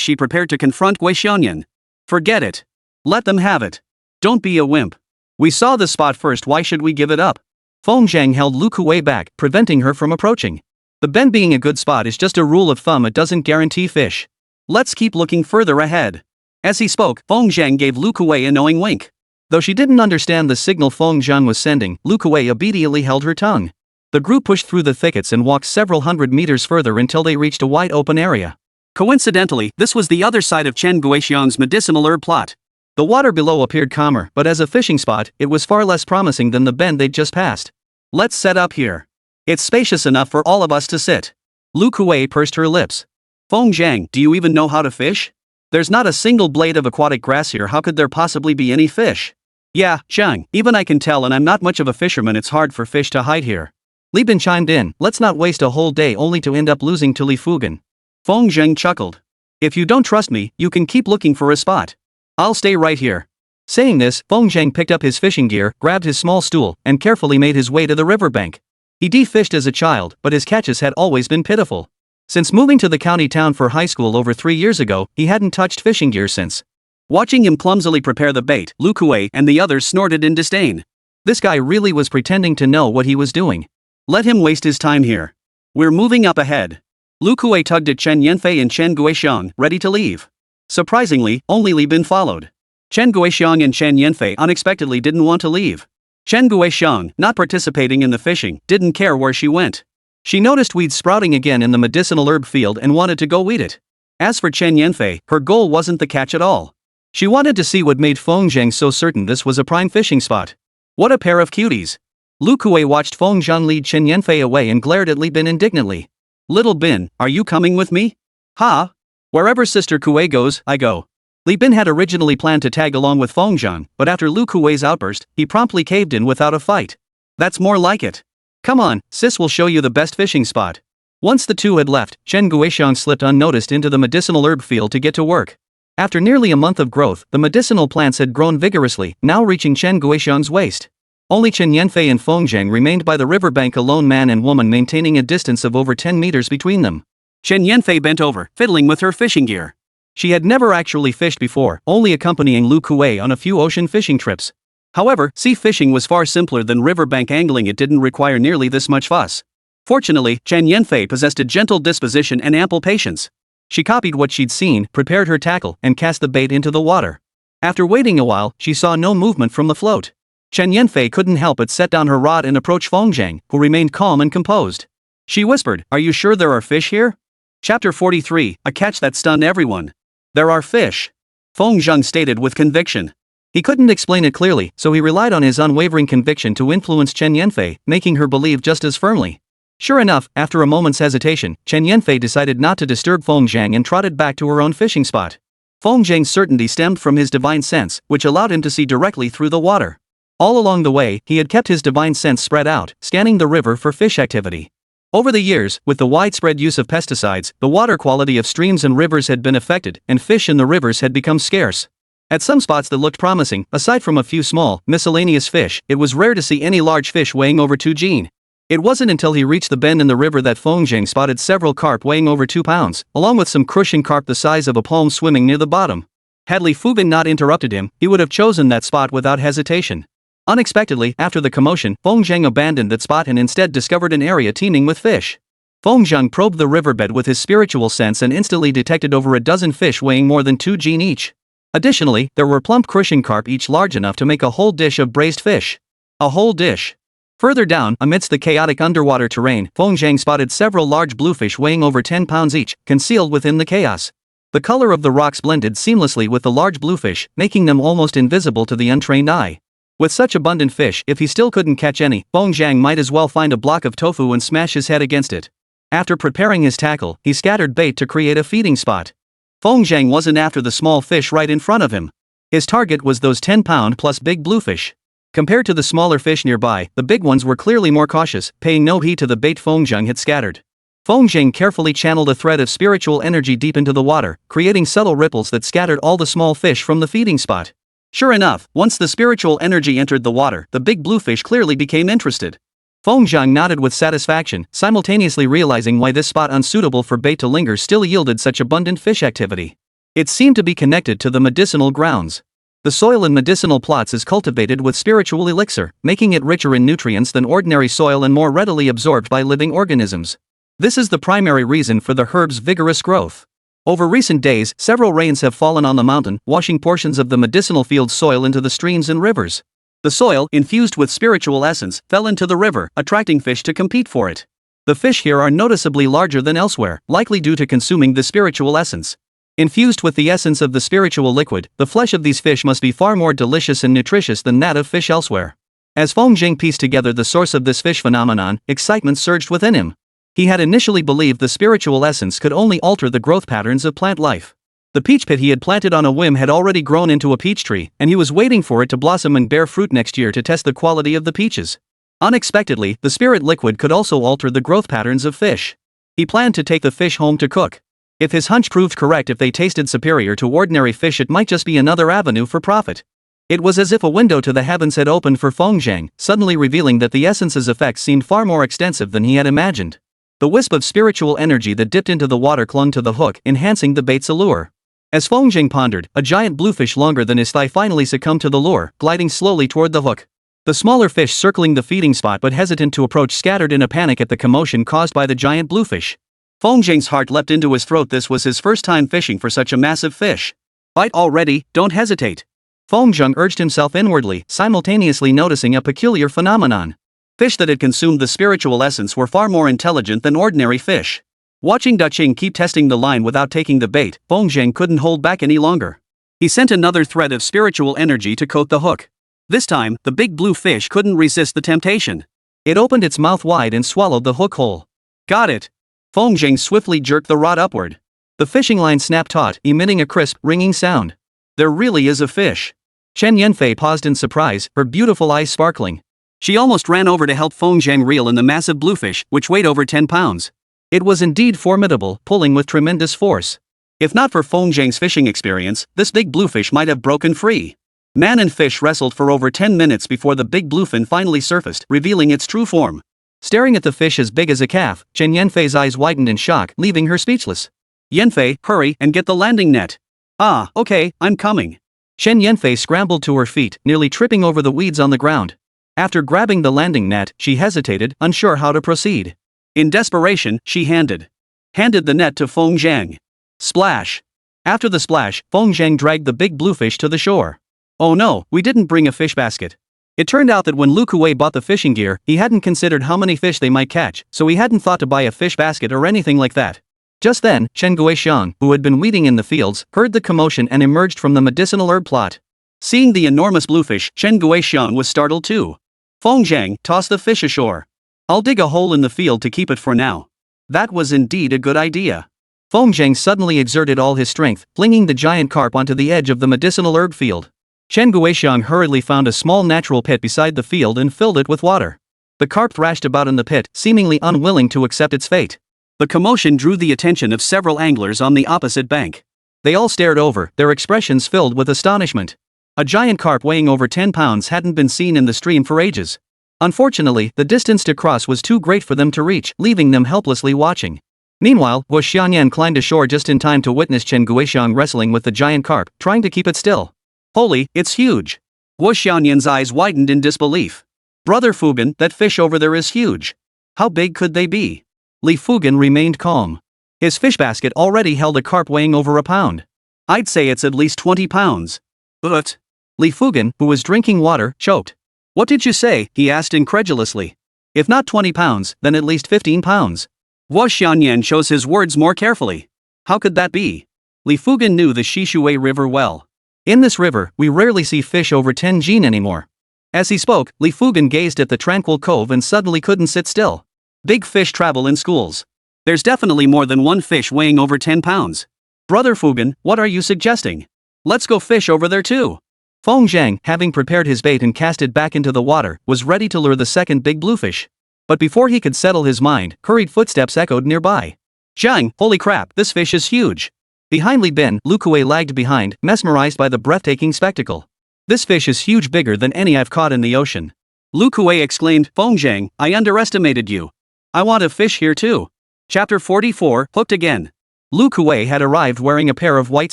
she prepared to confront Wu Xianyan. Forget it. Let them have it. Don't be a wimp. We saw the spot first, why should we give it up? Feng Zhang held Lu Kuei back, preventing her from approaching. The bend being a good spot is just a rule of thumb, it doesn't guarantee fish. Let's keep looking further ahead. As he spoke, Feng Zhang gave Lu Kuei a knowing wink. Though she didn't understand the signal Feng Zhang was sending, Lu Kuei obediently held her tongue. The group pushed through the thickets and walked several hundred meters further until they reached a wide open area. Coincidentally, this was the other side of Chen Guixiang's medicinal herb plot. The water below appeared calmer, but as a fishing spot, it was far less promising than the bend they'd just passed. Let's set up here. It's spacious enough for all of us to sit. Lu Kuei pursed her lips. Feng Zhang, do you even know how to fish? There's not a single blade of aquatic grass here, how could there possibly be any fish? Yeah, Zhang, even I can tell, and I'm not much of a fisherman, it's hard for fish to hide here. Li Bin chimed in, let's not waste a whole day only to end up losing to Li Fugen. Feng Zhang chuckled. If you don't trust me, you can keep looking for a spot. I'll stay right here. Saying this, Feng Zhang picked up his fishing gear, grabbed his small stool, and carefully made his way to the riverbank. He de-fished as a child, but his catches had always been pitiful. Since moving to the county town for high school over 3 years ago, he hadn't touched fishing gear since. Watching him clumsily prepare the bait, Lu Kuei and the others snorted in disdain. This guy really was pretending to know what he was doing. Let him waste his time here. We're moving up ahead. Lu Kuei tugged at Chen Yanfei and Chen Guixiang, ready to leave. Surprisingly, only Li Bin followed. Chen Guixiang and Chen Yanfei unexpectedly didn't want to leave. Chen Guixiang, not participating in the fishing, didn't care where she went. She noticed weeds sprouting again in the medicinal herb field and wanted to go weed it. As for Chen Yanfei, her goal wasn't the catch at all. She wanted to see what made Feng Zhang so certain this was a prime fishing spot. What a pair of cuties. Lu Kuei watched Feng Zhang lead Chen Yanfei away and glared at Li Bin indignantly. Little Bin, are you coming with me? Ha! Wherever Sister Kuei goes, I go. Li Bin had originally planned to tag along with Feng Zhang, but after Lu Kuei's outburst, he promptly caved in without a fight. That's more like it. Come on, sis will show you the best fishing spot. Once the two had left, Chen Guixiang slipped unnoticed into the medicinal herb field to get to work. After nearly a month of growth, the medicinal plants had grown vigorously, now reaching Chen Guixiang's waist. Only Chen Yanfei and Feng Zhang remained by the riverbank alone, man and woman maintaining a distance of over 10 meters between them. Chen Yanfei bent over, fiddling with her fishing gear. She had never actually fished before, only accompanying Lu Kuei on a few ocean fishing trips. However, sea fishing was far simpler than riverbank angling. It didn't require nearly this much fuss. Fortunately, Chen Yanfei possessed a gentle disposition and ample patience. She copied what she'd seen, prepared her tackle, and cast the bait into the water. After waiting a while, she saw no movement from the float. Chen Yanfei couldn't help but set down her rod and approach Feng Zhang, who remained calm and composed. She whispered, "Are you sure there are fish here?" Chapter 43, a catch that stunned everyone. "There are fish," Feng Zhang stated with conviction. He couldn't explain it clearly, so he relied on his unwavering conviction to influence Chen Yanfei, making her believe just as firmly. Sure enough, after a moment's hesitation, Chen Yanfei decided not to disturb Feng Zhang and trotted back to her own fishing spot. Feng Zhang's certainty stemmed from his divine sense, which allowed him to see directly through the water. All along the way, he had kept his divine sense spread out, scanning the river for fish activity. Over the years, with the widespread use of pesticides, the water quality of streams and rivers had been affected, and fish in the rivers had become scarce. At some spots that looked promising, aside from a few small, miscellaneous fish, it was rare to see any large fish weighing over 2 Gene. It wasn't until he reached the bend in the river that Feng Zhang spotted several carp weighing over 2 pounds, along with some crushing carp the size of a palm swimming near the bottom. Had Li Fubin not interrupted him, he would have chosen that spot without hesitation. Unexpectedly, after the commotion, Feng Zhang abandoned that spot and instead discovered an area teeming with fish. Feng Zhang probed the riverbed with his spiritual sense and instantly detected over a dozen fish weighing more than 2 Gene each. Additionally, there were plump crushing carp, each large enough to make a whole dish of braised fish. A whole dish. Further down, amidst the chaotic underwater terrain, Feng Zhang spotted several large bluefish weighing over 10 pounds each, concealed within the chaos. The color of the rocks blended seamlessly with the large bluefish, making them almost invisible to the untrained eye. With such abundant fish, if he still couldn't catch any, Feng Zhang might as well find a block of tofu and smash his head against it. After preparing his tackle, he scattered bait to create a feeding spot. Feng Zhang wasn't after the small fish right in front of him. His target was those 10-pound plus big bluefish. Compared to the smaller fish nearby, the big ones were clearly more cautious, paying no heed to the bait Feng Zhang had scattered. Feng Zhang carefully channeled a thread of spiritual energy deep into the water, creating subtle ripples that scattered all the small fish from the feeding spot. Sure enough, once the spiritual energy entered the water, the big bluefish clearly became interested. Feng Zhang nodded with satisfaction, simultaneously realizing why this spot unsuitable for bait to linger still yielded such abundant fish activity. It seemed to be connected to the medicinal grounds. The soil in medicinal plots is cultivated with spiritual elixir, making it richer in nutrients than ordinary soil and more readily absorbed by living organisms. This is the primary reason for the herb's vigorous growth. Over recent days, several rains have fallen on the mountain, washing portions of the medicinal field's soil into the streams and rivers. The soil, infused with spiritual essence, fell into the river, attracting fish to compete for it. The fish here are noticeably larger than elsewhere, likely due to consuming the spiritual essence. Infused with the essence of the spiritual liquid, the flesh of these fish must be far more delicious and nutritious than that of fish elsewhere. As Feng Zhang pieced together the source of this fish phenomenon, excitement surged within him. He had initially believed the spiritual essence could only alter the growth patterns of plant life. The peach pit he had planted on a whim had already grown into a peach tree, and he was waiting for it to blossom and bear fruit next year to test the quality of the peaches. Unexpectedly, the spirit liquid could also alter the growth patterns of fish. He planned to take the fish home to cook. If his hunch proved correct, if they tasted superior to ordinary fish, it might just be another avenue for profit. It was as if a window to the heavens had opened for Feng Zhang, suddenly revealing that the essence's effects seemed far more extensive than he had imagined. The wisp of spiritual energy that dipped into the water clung to the hook, enhancing the bait's allure. As Feng Zhang pondered, a giant bluefish longer than his thigh finally succumbed to the lure, gliding slowly toward the hook. The smaller fish circling the feeding spot but hesitant to approach scattered in a panic at the commotion caused by the giant bluefish. Feng Zhang's heart leapt into his throat. This was his first time fishing for such a massive fish. "Bite already, don't hesitate." Feng Zhang urged himself inwardly, simultaneously noticing a peculiar phenomenon. Fish that had consumed the spiritual essence were far more intelligent than ordinary fish. Watching Daqing keep testing the line without taking the bait, Feng Zhang couldn't hold back any longer. He sent another thread of spiritual energy to coat the hook. This time, the big blue fish couldn't resist the temptation. It opened its mouth wide and swallowed the hook whole. "Got it." Feng Zhang swiftly jerked the rod upward. The fishing line snapped taut, emitting a crisp, ringing sound. There really is a fish. Chen Yanfei paused in surprise, her beautiful eyes sparkling. She almost ran over to help Feng Zhang reel in the massive bluefish, which weighed over 10 pounds. It was indeed formidable, pulling with tremendous force. If not for Feng Zhang's fishing experience, this big bluefish might have broken free. Man and fish wrestled for over 10 minutes before the big bluefin finally surfaced, revealing its true form. Staring at the fish as big as a calf, Chen Yanfei's eyes widened in shock, leaving her speechless. Yanfei, hurry and get the landing net. Ah, okay, I'm coming. Chen Yanfei scrambled to her feet, nearly tripping over the weeds on the ground. After grabbing the landing net, she hesitated, unsure how to proceed. In desperation, she handed the net to Feng Zhang. Splash. After the splash, Feng Zhang dragged the big bluefish to the shore. Oh no, we didn't bring a fish basket. It turned out that when Lu Kuwei bought the fishing gear, he hadn't considered how many fish they might catch, so he hadn't thought to buy a fish basket or anything like that. Just then, Chen Guixiang, who had been weeding in the fields, heard the commotion and emerged from the medicinal herb plot. Seeing the enormous bluefish, Chen Guixiang was startled too. Feng Zhang, toss the fish ashore. I'll dig a hole in the field to keep it for now. That was indeed a good idea. Feng Zhang suddenly exerted all his strength, flinging the giant carp onto the edge of the medicinal herb field. Chen Guixiang hurriedly found a small natural pit beside the field and filled it with water. The carp thrashed about in the pit, seemingly unwilling to accept its fate. The commotion drew the attention of several anglers on the opposite bank. They all stared over, their expressions filled with astonishment. A giant carp weighing over 10 pounds hadn't been seen in the stream for ages. Unfortunately, the distance to cross was too great for them to reach, leaving them helplessly watching. Meanwhile, Wu Xianyan climbed ashore just in time to witness Chen Guixiang wrestling with the giant carp, trying to keep it still. Holy, it's huge. Wu Xianyan's eyes widened in disbelief. Brother Fugan, that fish over there is huge. How big could they be? Li Fugan remained calm. His fish basket already held a carp weighing over a pound. I'd say it's at least 20 pounds. But Li Fugan, who was drinking water, choked. What did you say? He asked incredulously. If not 20 pounds, then at least 15 pounds. Wu Xianyan chose his words more carefully. How could that be? Li Fugan knew the Shishui River well. In this river, we rarely see fish over 10 jin anymore. As he spoke, Li Fugan gazed at the tranquil cove and suddenly couldn't sit still. Big fish travel in schools. There's definitely more than one fish weighing over 10 pounds. Brother Fugan, what are you suggesting? Let's go fish over there too. Feng Zhang, having prepared his bait and cast it back into the water, was ready to lure the second big bluefish. But before he could settle his mind, hurried footsteps echoed nearby. Zhang, holy crap, this fish is huge. Behind Li Bin, Lu Kuwei lagged behind, mesmerized by the breathtaking spectacle. This fish is huge, bigger than any I've caught in the ocean. Lu Kuwei exclaimed, Feng Zhang, I underestimated you. I want a fish here too. Chapter 44, Hooked Again. Lu Kuwei had arrived wearing a pair of white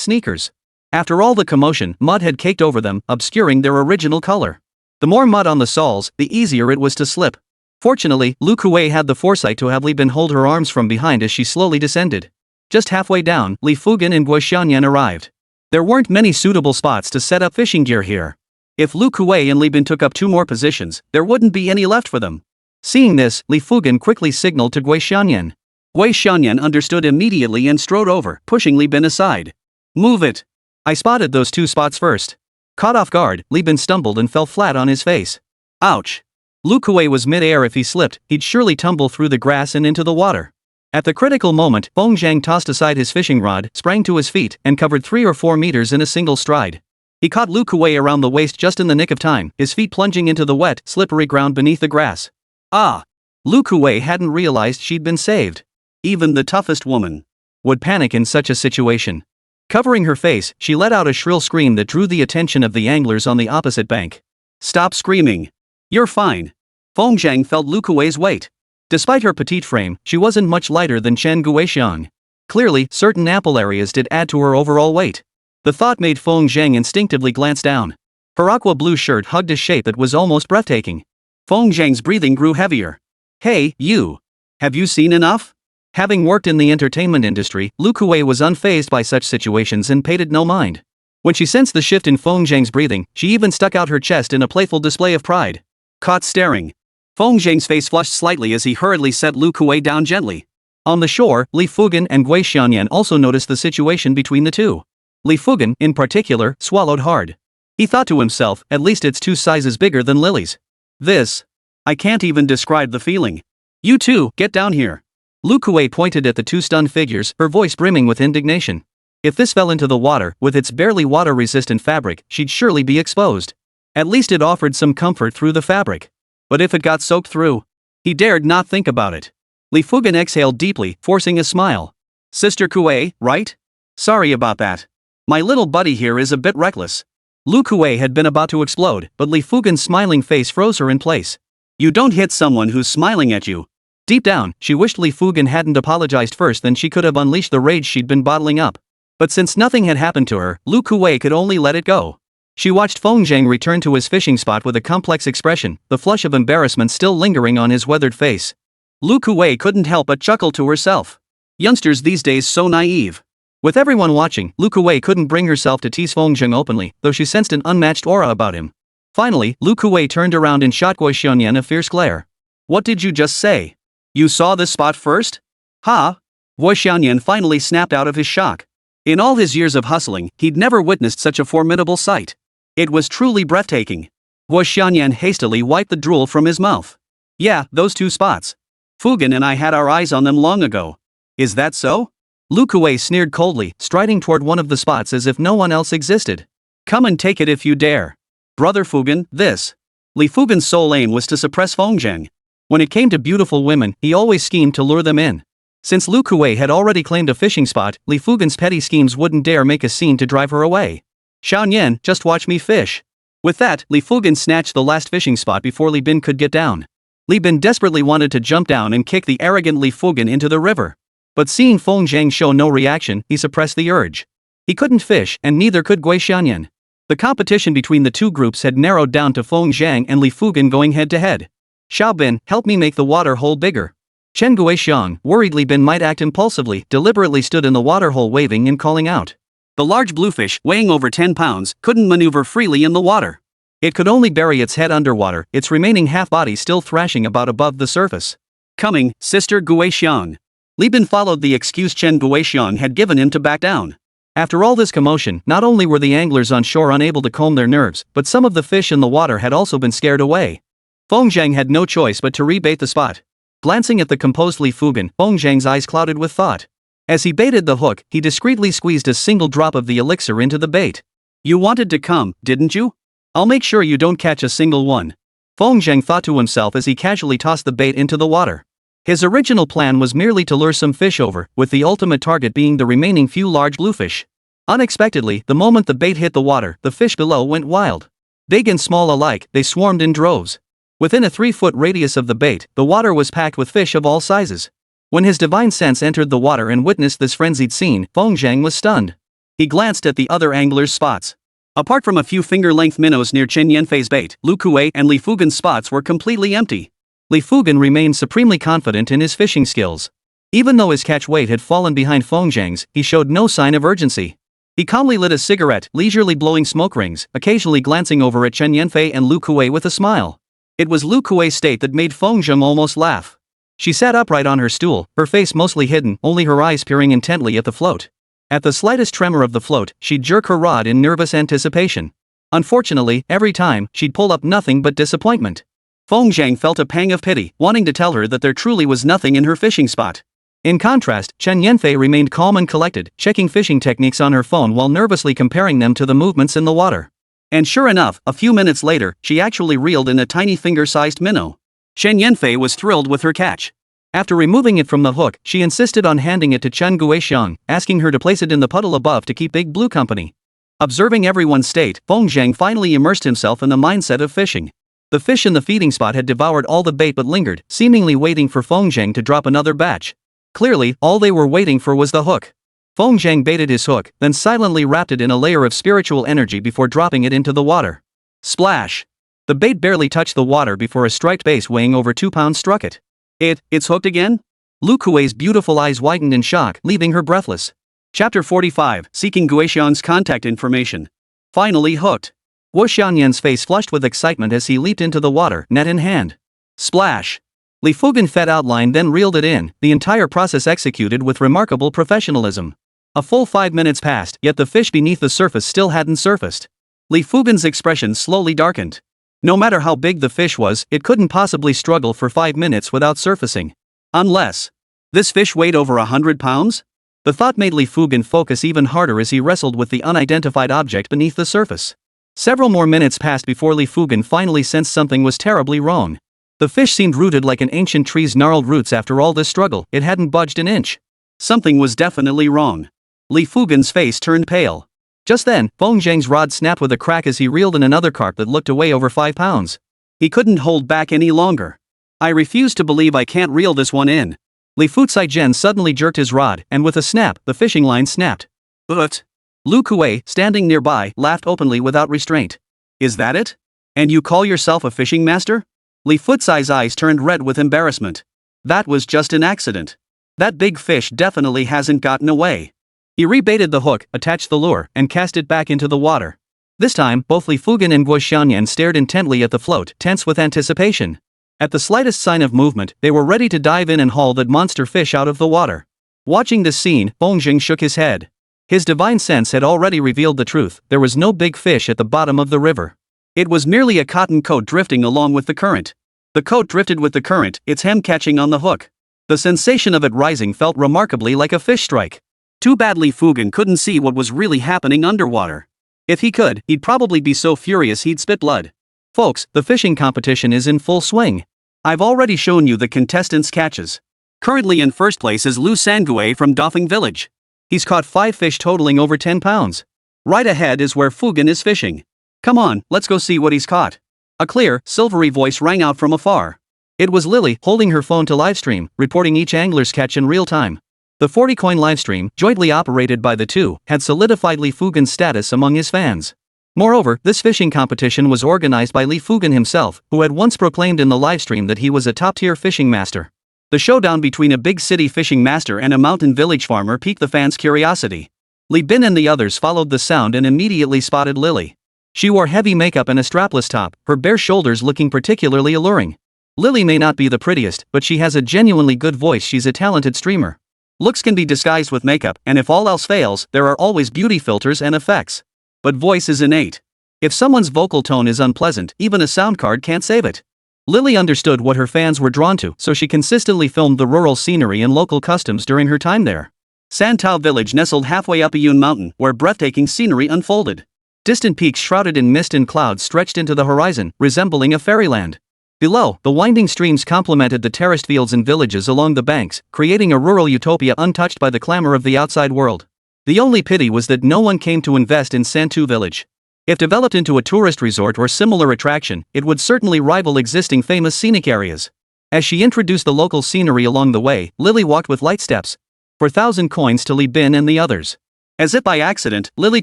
sneakers. After all the commotion, mud had caked over them, obscuring their original color. The more mud on the soles, the easier it was to slip. Fortunately, Lu Kuwei had the foresight to have Li Bin hold her arms from behind as she slowly descended. Just halfway down, Li Fugan and Wu Xianyan arrived. There weren't many suitable spots to set up fishing gear here. If Lu Kuwei and Li Bin took up 2 more positions, there wouldn't be any left for them. Seeing this, Li Fugan quickly signaled to Wu Xianyan. Wu Xianyan understood immediately and strode over, pushing Li Bin aside. Move it. I spotted those 2 spots first. Caught off guard, Li Bin stumbled and fell flat on his face. Ouch. Lu Kuwei was mid-air. If he slipped, he'd surely tumble through the grass and into the water. At the critical moment, Feng Zhang tossed aside his fishing rod, sprang to his feet, and covered 3 or 4 meters in a single stride. He caught Lu Kuwei around the waist just in the nick of time, his feet plunging into the wet, slippery ground beneath the grass. Ah! Lu Kuwei hadn't realized she'd been saved. Even the toughest woman would panic in such a situation. Covering her face, she let out a shrill scream that drew the attention of the anglers on the opposite bank. Stop screaming. You're fine. Feng Zhang felt Lu Kuwei's weight. Despite her petite frame, she wasn't much lighter than Chen Guixiang. Clearly, certain ample areas did add to her overall weight. The thought made Feng Zhang instinctively glance down. Her aqua blue shirt hugged a shape that was almost breathtaking. Feng Zhang's breathing grew heavier. Hey, you. Have you seen enough? Having worked in the entertainment industry, Lu Kuwei was unfazed by such situations and paid it no mind. When she sensed the shift in Feng Zhang's breathing, she even stuck out her chest in a playful display of pride. Caught staring. Feng Zhang's face flushed slightly as he hurriedly set Lu Kuwei down gently. On the shore, Li Fugan and Wu Xianyan also noticed the situation between the two. Li Fugan, in particular, swallowed hard. He thought to himself, at least it's 2 sizes bigger than Lily's. This. I can't even describe the feeling. You two, get down here. Lu Kuwei pointed at the 2 stunned figures, her voice brimming with indignation. If this fell into the water, with its barely water-resistant fabric, she'd surely be exposed. At least it offered some comfort through the fabric. But if it got soaked through? He dared not think about it. Li Fugan exhaled deeply, forcing a smile. Sister Kuei, right? Sorry about that. My little buddy here is a bit reckless. Lu Kuei had been about to explode, but Li Fugen's smiling face froze her in place. You don't hit someone who's smiling at you. Deep down, she wished Li Fugen hadn't apologized first, then she could have unleashed the rage she'd been bottling up. But since nothing had happened to her, Lu Kuei could only let it go. She watched Feng Zhang return to his fishing spot with a complex expression, the flush of embarrassment still lingering on his weathered face. Lu Kuei couldn't help but chuckle to herself. Youngsters these days so naive. With everyone watching, Lu Kuei couldn't bring herself to tease Feng Zhang openly, though she sensed an unmatched aura about him. Finally, Lu Kuei turned around and shot Gui Xianyan a fierce glare. What did you just say? You saw this spot first? Ha! Gui Xianyan finally snapped out of his shock. In all his years of hustling, he'd never witnessed such a formidable sight. It was truly breathtaking. Gui Xianyan hastily wiped the drool from his mouth. Yeah, those two spots. Fugen and I had our eyes on them long ago. Is that so? Lu Kuei sneered coldly, striding toward one of the spots as if no one else existed. Come and take it if you dare. Brother Fugen, this. Li Fugen's sole aim was to suppress Feng Zhang. When it came to beautiful women, he always schemed to lure them in. Since Lu Kuei had already claimed a fishing spot, Li Fugen's petty schemes wouldn't dare make a scene to drive her away. Xiaoyan, just watch me fish. With that, Li Fugen snatched the last fishing spot before Li Bin could get down. Li Bin desperately wanted to jump down and kick the arrogant Li Fugen into the river. But seeing Feng Zhang show no reaction, he suppressed the urge. He couldn't fish, and neither could Gui Xianyan. The competition between the two groups had narrowed down to Feng Zhang and Li Fugen going head to head. Xiao Bin, help me make the water hole bigger. Chen Guixiang, worried Li Bin might act impulsively, deliberately stood in the water hole waving and calling out. The large bluefish, weighing over 10 pounds, couldn't maneuver freely in the water. It could only bury its head underwater, its remaining half-body still thrashing about above the surface. Coming, Sister Guixiang. Li Bin followed the excuse Chen Guixiang had given him to back down. After all this commotion, not only were the anglers on shore unable to calm their nerves, but some of the fish in the water had also been scared away. Feng Zhang had no choice but to rebait the spot. Glancing at the composed Li Fugen, Feng Zhang's eyes clouded with thought. As he baited the hook, he discreetly squeezed a single drop of the elixir into the bait. You wanted to come, didn't you? I'll make sure you don't catch a single one. Feng Zhang thought to himself as he casually tossed the bait into the water. His original plan was merely to lure some fish over, with the ultimate target being the remaining few large bluefish. Unexpectedly, the moment the bait hit the water, the fish below went wild. Big and small alike, they swarmed in droves. Within a 3-foot radius of the bait, the water was packed with fish of all sizes. When his divine sense entered the water and witnessed this frenzied scene, Feng Zhang was stunned. He glanced at the other anglers' spots. Apart from a few finger-length minnows near Chen Yanfei's bait, Lu Kuei and Li Fugen's spots were completely empty. Li Fugen remained supremely confident in his fishing skills. Even though his catch weight had fallen behind Feng Zhang's, he showed no sign of urgency. He calmly lit a cigarette, leisurely blowing smoke rings, occasionally glancing over at Chen Yanfei and Lu Kuei with a smile. It was Lu Kuei's state that made Feng Zhang almost laugh. She sat upright on her stool, her face mostly hidden, only her eyes peering intently at the float. At the slightest tremor of the float, she'd jerk her rod in nervous anticipation. Unfortunately, every time, she'd pull up nothing but disappointment. Feng Zhang felt a pang of pity, wanting to tell her that there truly was nothing in her fishing spot. In contrast, Chen Yanfei remained calm and collected, checking fishing techniques on her phone while nervously comparing them to the movements in the water. And sure enough, a few minutes later, she actually reeled in a tiny finger-sized minnow. Chen Yanfei was thrilled with her catch. After removing it from the hook, she insisted on handing it to Chen Guixiang, asking her to place it in the puddle above to keep Big Blue company. Observing everyone's state, Feng Zhang finally immersed himself in the mindset of fishing. The fish in the feeding spot had devoured all the bait but lingered, seemingly waiting for Feng Zhang to drop another batch. Clearly, all they were waiting for was the hook. Feng Zhang baited his hook, then silently wrapped it in a layer of spiritual energy before dropping it into the water. Splash! The bait barely touched the water before a striped bass weighing over 2 pounds struck it. It's hooked again? Lu Kuei's beautiful eyes widened in shock, leaving her breathless. Chapter 45, Seeking Guixiang's Contact Information. Finally hooked. Wu Xianyan's face flushed with excitement as he leaped into the water, net in hand. Splash! Li Fugen fed outline then reeled it in, the entire process executed with remarkable professionalism. A full 5 minutes passed, yet the fish beneath the surface still hadn't surfaced. Li Fugen's expression slowly darkened. No matter how big the fish was, it couldn't possibly struggle for 5 minutes without surfacing. Unless this fish weighed over 100 pounds? The thought made Li Fugen focus even harder as he wrestled with the unidentified object beneath the surface. Several more minutes passed before Li Fugen finally sensed something was terribly wrong. The fish seemed rooted like an ancient tree's gnarled roots. After all this struggle, it hadn't budged an inch. Something was definitely wrong. Li Fugan's face turned pale. Just then, Feng Zheng's rod snapped with a crack as he reeled in another carp that looked to weigh over 5 pounds. He couldn't hold back any longer. I refuse to believe I can't reel this one in. Li Fucaijian suddenly jerked his rod, and with a snap, the fishing line snapped. But Lu Kuei, standing nearby, laughed openly without restraint. Is that it? And you call yourself a fishing master? Li Fucai's eyes turned red with embarrassment. That was just an accident. That big fish definitely hasn't gotten away. He rebaited the hook, attached the lure, and cast it back into the water. This time, both Li Fugan and Guo Xianyan stared intently at the float, tense with anticipation. At the slightest sign of movement, they were ready to dive in and haul that monster fish out of the water. Watching this scene, Feng Zheng shook his head. His divine sense had already revealed the truth. There was no big fish at the bottom of the river. It was merely a cotton coat drifting along with the current. The coat drifted with the current, its hem catching on the hook. The sensation of it rising felt remarkably like a fish strike. Too bad Li Fugan couldn't see what was really happening underwater. If he could, he'd probably be so furious he'd spit blood. Folks, the fishing competition is in full swing. I've already shown you the contestants' catches. Currently in first place is Lu Sangue from Dafeng Village. He's caught 5 fish totaling over 10 pounds. Right ahead is where Fugan is fishing. Come on, let's go see what he's caught. A clear, silvery voice rang out from afar. It was Lily, holding her phone to livestream, reporting each angler's catch in real time. The 40-coin livestream, jointly operated by the two, had solidified Li Fugan's status among his fans. Moreover, this fishing competition was organized by Li Fugan himself, who had once proclaimed in the livestream that he was a top-tier fishing master. The showdown between a big city fishing master and a mountain village farmer piqued the fans' curiosity. Li Bin and the others followed the sound and immediately spotted Lily. She wore heavy makeup and a strapless top, her bare shoulders looking particularly alluring. Lily may not be the prettiest, but she has a genuinely good voice. She's a talented streamer. Looks can be disguised with makeup, and if all else fails, there are always beauty filters and effects. But voice is innate. If someone's vocal tone is unpleasant, even a sound card can't save it. Lily understood what her fans were drawn to, so she consistently filmed the rural scenery and local customs during her time there. Santao Village nestled halfway up a Yun mountain, where breathtaking scenery unfolded. Distant peaks shrouded in mist and clouds stretched into the horizon, resembling a fairyland. Below, the winding streams complemented the terraced fields and villages along the banks, creating a rural utopia untouched by the clamor of the outside world. The only pity was that no one came to invest in Santu Village. If developed into a tourist resort or similar attraction, it would certainly rival existing famous scenic areas. As she introduced the local scenery along the way, Lily walked with light steps. 4,000 coins to Li Bin and the others. As if by accident, Lily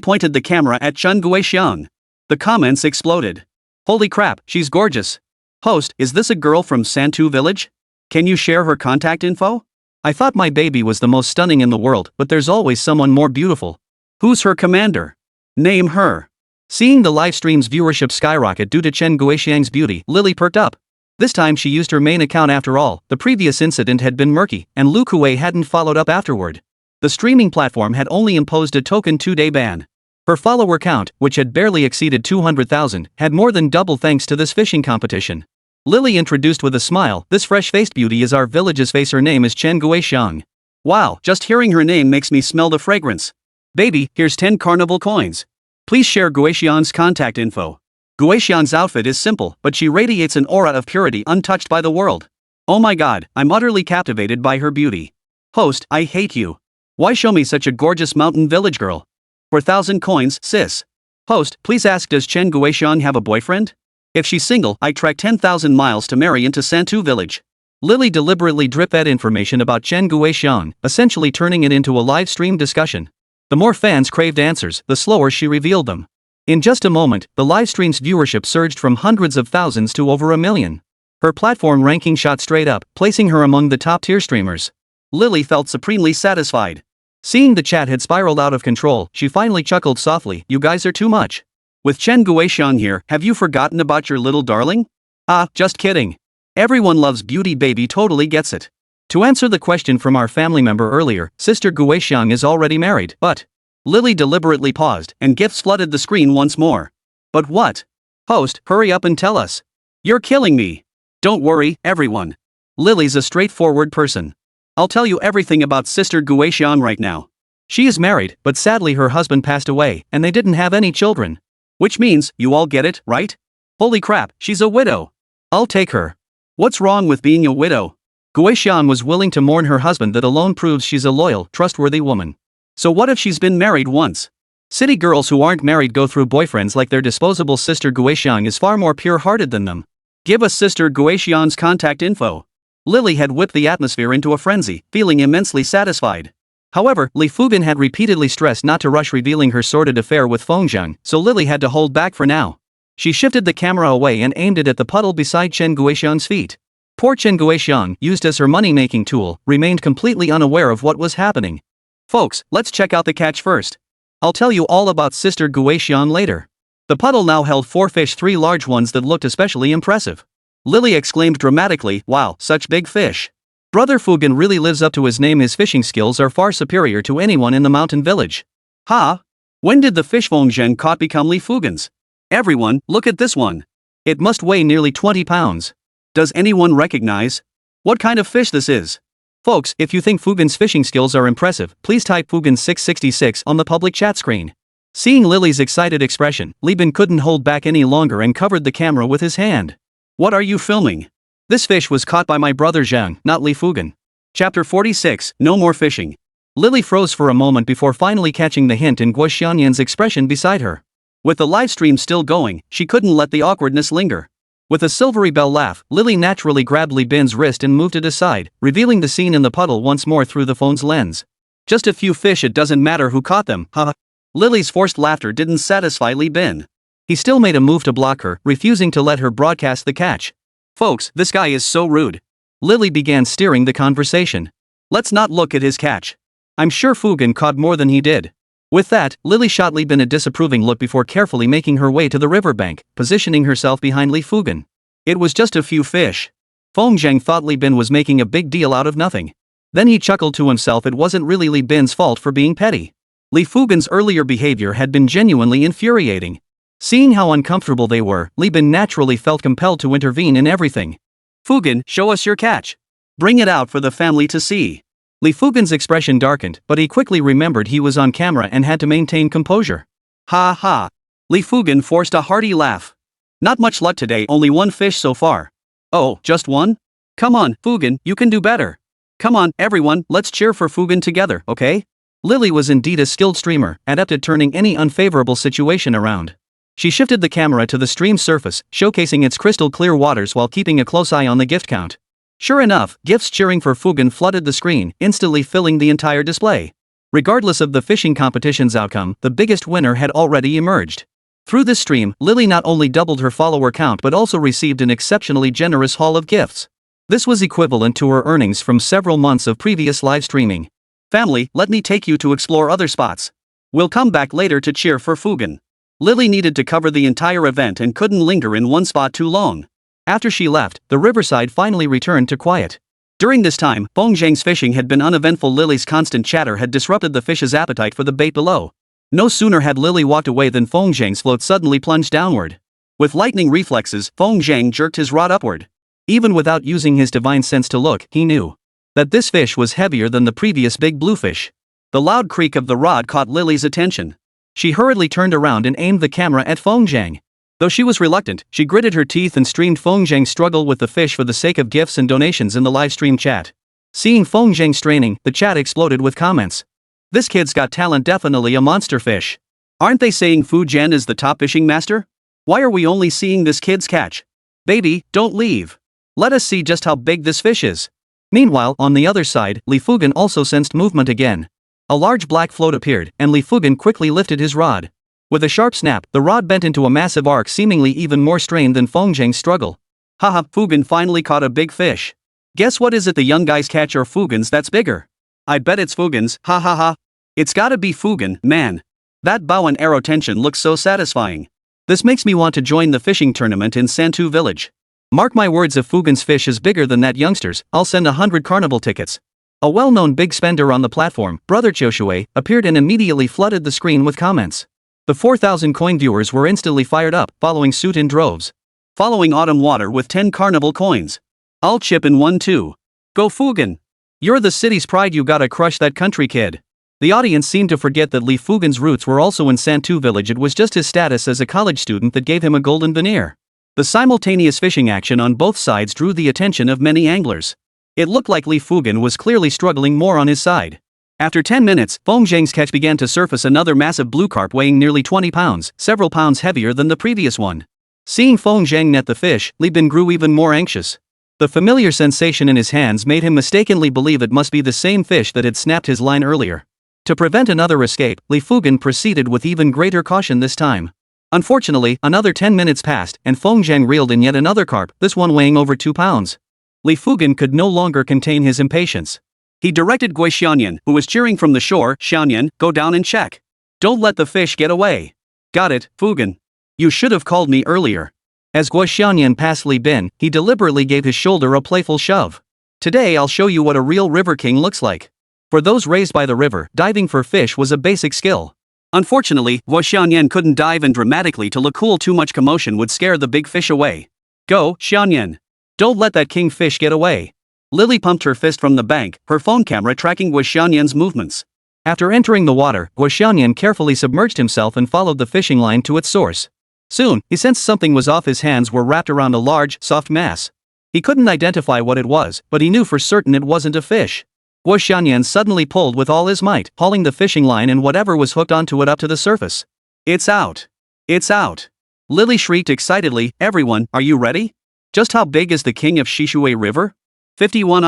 pointed the camera at Chen Guixiang. The comments exploded. Holy crap, she's gorgeous. Host, is this a girl from Santu Village? Can you share her contact info? I thought my baby was the most stunning in the world, but there's always someone more beautiful. Who's her commander? Name her. Seeing the livestream's viewership skyrocket due to Chen Guixiang's beauty, Lily perked up. This time she used her main account after all. The previous incident had been murky, and Lu Kuei hadn't followed up afterward. The streaming platform had only imposed a token 2-day ban. Her follower count, which had barely exceeded 200,000, had more than double thanks to this fishing competition. Lily introduced with a smile, this fresh-faced beauty is our village's face. Her name is Chen Guixiang. Wow, just hearing her name makes me smell the fragrance. Baby, here's 10 carnival coins. Please share Guixiang's contact info. Guixiang's outfit is simple, but she radiates an aura of purity untouched by the world. Oh my god, I'm utterly captivated by her beauty. Host, I hate you. Why show me such a gorgeous mountain village girl? 4,000 coins, sis. Host, please ask, does Chen Guixiang have a boyfriend? If she's single, I trek 10,000 miles to marry into Santu Village. Lily deliberately drip-fed information about Chen Guixiang, essentially turning it into a live-stream discussion. The more fans craved answers, the slower she revealed them. In just a moment, the livestream's viewership surged from hundreds of thousands to over 1 million. Her platform ranking shot straight up, placing her among the top-tier streamers. Lily felt supremely satisfied. Seeing the chat had spiraled out of control, she finally chuckled softly, you guys are too much. With Chen Guixiang here, have you forgotten about your little darling? Ah, just kidding. Everyone loves beauty, baby totally gets it. To answer the question from our family member earlier, Sister Guixiang is already married, but... Lily deliberately paused, and gifs flooded the screen once more. But what? Host, hurry up and tell us. You're killing me. Don't worry, everyone. Lily's a straightforward person. I'll tell you everything about Sister Guixiang right now. She is married, but sadly her husband passed away, and they didn't have any children. Which means, you all get it, right? Holy crap, she's a widow. I'll take her. What's wrong with being a widow? Guixiang was willing to mourn her husband. That alone proves she's a loyal, trustworthy woman. So what if she's been married once? City girls who aren't married go through boyfriends like their disposable sister. Guixiang is far more pure-hearted than them. Give us sister Guixiang's contact info. Lily had whipped the atmosphere into a frenzy, feeling immensely satisfied. However, Li Fugan had repeatedly stressed not to rush revealing her sordid affair with Feng, so Lily had to hold back for now. She shifted the camera away and aimed it at the puddle beside Chen Guixiang's feet. Poor Chen Guixiang, used as her money-making tool, remained completely unaware of what was happening. Folks, let's check out the catch first. I'll tell you all about Sister Guixiang later. The puddle now held 4 fish, 3 large ones that looked especially impressive. Lily exclaimed dramatically, "Wow, such big fish. Brother Fugan really lives up to his name. His fishing skills are far superior to anyone in the mountain village." Ha! When did the fish Feng caught become Li Fugan's? Everyone, look at this one. It must weigh nearly 20 pounds. Does anyone recognize what kind of fish this is? Folks, if you think Fugan's fishing skills are impressive, please type Fugan 666 on the public chat screen. Seeing Lily's excited expression, Li Bin couldn't hold back any longer and covered the camera with his hand. What are you filming? This fish was caught by my brother Zhang, not Li Fugan. Chapter 46, No More Fishing. Lily froze for a moment before finally catching the hint in Guixiang's expression beside her. With the live stream still going, she couldn't let the awkwardness linger. With a silvery bell laugh, Lily naturally grabbed Li Bin's wrist and moved it aside, revealing the scene in the puddle once more through the phone's lens. Just a few fish, it doesn't matter who caught them, haha. Lily's forced laughter didn't satisfy Li Bin. He still made a move to block her, refusing to let her broadcast the catch. Folks, this guy is so rude. Lily began steering the conversation. Let's not look at his catch. I'm sure Fugan caught more than he did. With that, Lily shot Li Bin a disapproving look before carefully making her way to the riverbank, positioning herself behind Li Fugan. It was just a few fish. Feng thought Li Bin was making a big deal out of nothing. Then he chuckled to himself. It wasn't really Li Bin's fault for being petty. Li Fugan's earlier behavior had been genuinely infuriating. Seeing how uncomfortable they were, Li Bin naturally felt compelled to intervene in everything. Fugan, show us your catch. Bring it out for the family to see. Li Fugan's expression darkened, but he quickly remembered he was on camera and had to maintain composure. Ha ha. Li Fugan forced a hearty laugh. Not much luck today, only 1 fish so far. Oh, just 1? Come on, Fugan, you can do better. Come on, everyone, let's cheer for Fugan together, okay? Lily was indeed a skilled streamer, adept at turning any unfavorable situation around. She shifted the camera to the stream's surface, showcasing its crystal clear waters while keeping a close eye on the gift count. Sure enough, gifts cheering for Fugan flooded the screen, instantly filling the entire display. Regardless of the fishing competition's outcome, the biggest winner had already emerged. Through this stream, Lily not only doubled her follower count but also received an exceptionally generous haul of gifts. This was equivalent to her earnings from several months of previous live streaming. Family, let me take you to explore other spots. We'll come back later to cheer for Fugan. Lily needed to cover the entire event and couldn't linger in one spot too long. After she left, the riverside finally returned to quiet. During this time, Feng's fishing had been uneventful. Lily's constant chatter had disrupted the fish's appetite for the bait below. No sooner had Lily walked away than Feng's float suddenly plunged downward. With lightning reflexes, Feng jerked his rod upward. Even without using his divine sense to look, he knew that this fish was heavier than the previous big bluefish. The loud creak of the rod caught Lily's attention. She hurriedly turned around and aimed the camera at Feng. Though she was reluctant, she gritted her teeth and streamed Feng's struggle with the fish for the sake of gifts and donations in the livestream chat. Seeing Feng straining, the chat exploded with comments. This kid's got talent, definitely a monster fish. Aren't they saying Fu Jian is the top fishing master? Why are we only seeing this kid's catch? Baby, don't leave. Let us see just how big this fish is. Meanwhile, on the other side, Li Fugan also sensed movement again. A large black float appeared, and Li Fugan quickly lifted his rod. With a sharp snap, the rod bent into a massive arc, seemingly even more strained than Feng's struggle. Haha, Fugan finally caught a big fish. Guess what is it the young guy's catch or Fugan's that's bigger? I bet it's Fugan's, ha ha ha. It's gotta be Fugan, man. That bow and arrow tension looks so satisfying. This makes me want to join the fishing tournament in Santu village. Mark my words, if Fugan's fish is bigger than that youngster's, I'll send 100 carnival tickets. A well-known big spender on the platform, Brother Qiushui, appeared and immediately flooded the screen with comments. The 4,000 coin viewers were instantly fired up, following suit in droves. Following Autumn Water with 10 carnival coins. I'll chip in 1 too. Go Fugan. You're the city's pride, you gotta crush that country kid. The audience seemed to forget that Li Fugan's roots were also in Santu village. It was just his status as a college student that gave him a golden veneer. The simultaneous fishing action on both sides drew the attention of many anglers. It looked like Li Fugan was clearly struggling more on his side. After 10 minutes, Feng Zhang's catch began to surface another massive blue carp weighing nearly 20 pounds, several pounds heavier than the previous one. Seeing Feng Zhang net the fish, Li Bin grew even more anxious. The familiar sensation in his hands made him mistakenly believe it must be the same fish that had snapped his line earlier. To prevent another escape, Li Fugen proceeded with even greater caution this time. Unfortunately, another 10 minutes passed, and Feng Zhang reeled in yet another carp, this one weighing over 2 pounds. Li Fugen could no longer contain his impatience. He directed Gui Xianyan, who was cheering from the shore, "Xianyan, go down and check. Don't let the fish get away." "Got it, Fugen. You should have called me earlier." As Gui Xianyan passed Li Bin, he deliberately gave his shoulder a playful shove. "Today I'll show you what a real river king looks like." For those raised by the river, diving for fish was a basic skill. Unfortunately, Gui Xianyan couldn't dive, and dramatically to look cool too much commotion would scare the big fish away. "Go, Xianyan. Don't let that king fish get away." Lily pumped her fist from the bank, her phone camera tracking Gui Xianyan's movements. After entering the water, Gui Xianyan carefully submerged himself and followed the fishing line to its source. Soon, he sensed something was off. His hands were wrapped around a large, soft mass. He couldn't identify what it was, but he knew for certain it wasn't a fish. Gui Xianyan suddenly pulled with all his might, hauling the fishing line and whatever was hooked onto it up to the surface. "It's out! It's out!" Lily shrieked excitedly. "Everyone, are you ready? Just how big is the king of Shishui River?" 51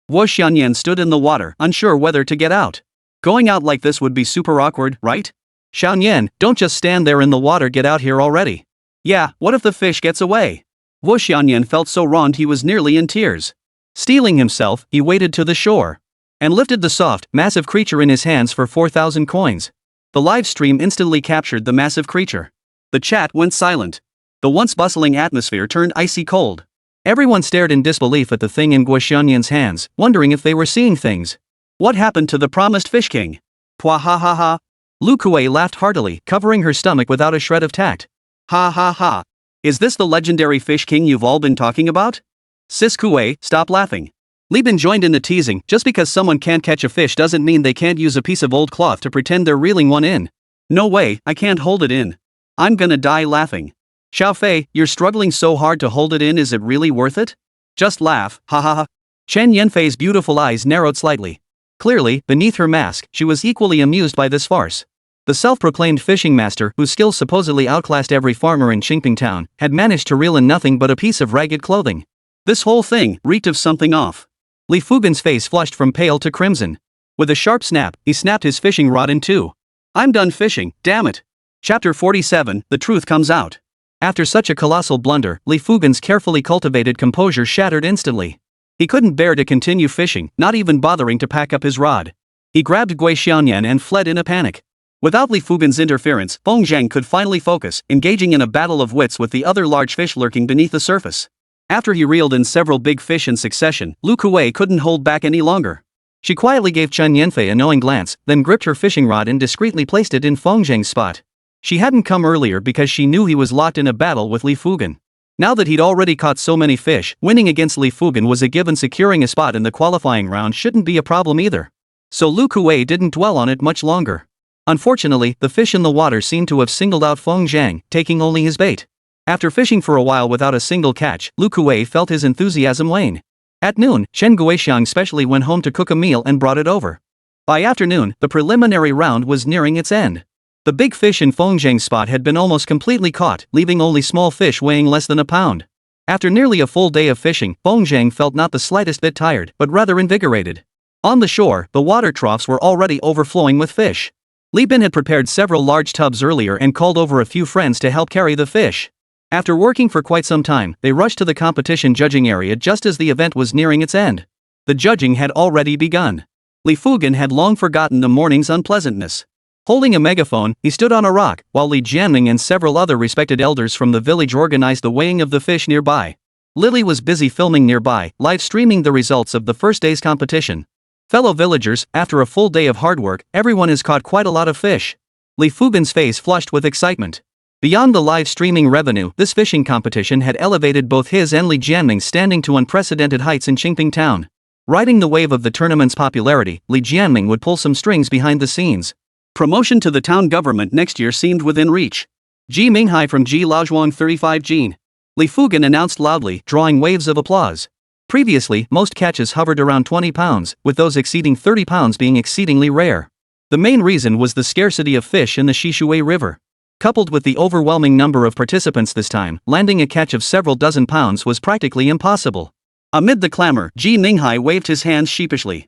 Gui Xianyan stood in the water, unsure whether to get out. Going out like this would be super awkward, right? "Xianyan, don't just stand there in the water, get out here already." "Yeah, what if the fish gets away?" Gui Xianyan felt so wronged he was nearly in tears. Steeling himself, he waded to the shore and lifted the soft, massive creature in his hands for 4,000 coins. The live stream instantly captured the massive creature. The chat went silent. The once bustling atmosphere turned icy cold. Everyone stared in disbelief at the thing in Gui Xianyan's hands, wondering if they were seeing things. What happened to the promised fish king? Pwa ha ha ha. Lu Kuei laughed heartily, covering her stomach without a shred of tact. Ha ha ha. Is this the legendary fish king you've all been talking about? Sis Kuei, stop laughing. Li Bin joined in the teasing. Just because someone can't catch a fish doesn't mean they can't use a piece of old cloth to pretend they're reeling one in. No way, I can't hold it in. I'm gonna die laughing. Xiaofei, you're struggling so hard to hold it in, is it really worth it? Just laugh, ha ha ha. Chen Yanfei's beautiful eyes narrowed slightly. Clearly, beneath her mask, she was equally amused by this farce. The self-proclaimed fishing master, whose skills supposedly outclassed every farmer in Qingping town, had managed to reel in nothing but a piece of ragged clothing. This whole thing reeked of something off. Li Fugen's face flushed from pale to crimson. With a sharp snap, he snapped his fishing rod in two. "I'm done fishing, damn it." Chapter 47, The Truth Comes Out. After such a colossal blunder, Li Fugen's carefully cultivated composure shattered instantly. He couldn't bear to continue fishing, not even bothering to pack up his rod. He grabbed Gui Xianyan and fled in a panic. Without Li Fugen's interference, Feng Zhang could finally focus, engaging in a battle of wits with the other large fish lurking beneath the surface. After he reeled in several big fish in succession, Lu Kuei couldn't hold back any longer. She quietly gave Chen Yanfei a knowing glance, then gripped her fishing rod and discreetly placed it in Feng Zhang's spot. She hadn't come earlier because she knew he was locked in a battle with Li Fugen. Now that he'd already caught so many fish, winning against Li Fugen was a given. Securing a spot in the qualifying round shouldn't be a problem either. So Lu Kuei didn't dwell on it much longer. Unfortunately, the fish in the water seemed to have singled out Feng Zhang, taking only his bait. After fishing for a while without a single catch, Lu Kuei felt his enthusiasm wane. At noon, Shen Guixiang specially went home to cook a meal and brought it over. By afternoon, the preliminary round was nearing its end. The big fish in Feng Zhang's spot had been almost completely caught, leaving only small fish weighing less than a pound. After nearly a full day of fishing, Feng Zhang felt not the slightest bit tired, but rather invigorated. On the shore, the water troughs were already overflowing with fish. Li Bin had prepared several large tubs earlier and called over a few friends to help carry the fish. After working for quite some time, they rushed to the competition judging area just as the event was nearing its end. The judging had already begun. Li Fugen had long forgotten the morning's unpleasantness. Holding a megaphone, he stood on a rock, while Li Jianming and several other respected elders from the village organized the weighing of the fish nearby. Lily was busy filming nearby, live streaming the results of the first day's competition. Fellow villagers, after a full day of hard work, everyone has caught quite a lot of fish. Li Fugen's face flushed with excitement. Beyond the live streaming revenue, this fishing competition had elevated both his and Li Jianming's standing to unprecedented heights in Qingping town. Riding the wave of the tournament's popularity, Li Jianming would pull some strings behind the scenes. Promotion to the town government next year seemed within reach. Ji Minghai from Ji Laozhuang 35 Jin. Li Fugen announced loudly, drawing waves of applause. Previously, most catches hovered around 20 pounds, with those exceeding 30 pounds being exceedingly rare. The main reason was the scarcity of fish in the Shishui River. Coupled with the overwhelming number of participants this time, landing a catch of several dozen pounds was practically impossible. Amid the clamor, Ji Minghai waved his hands sheepishly.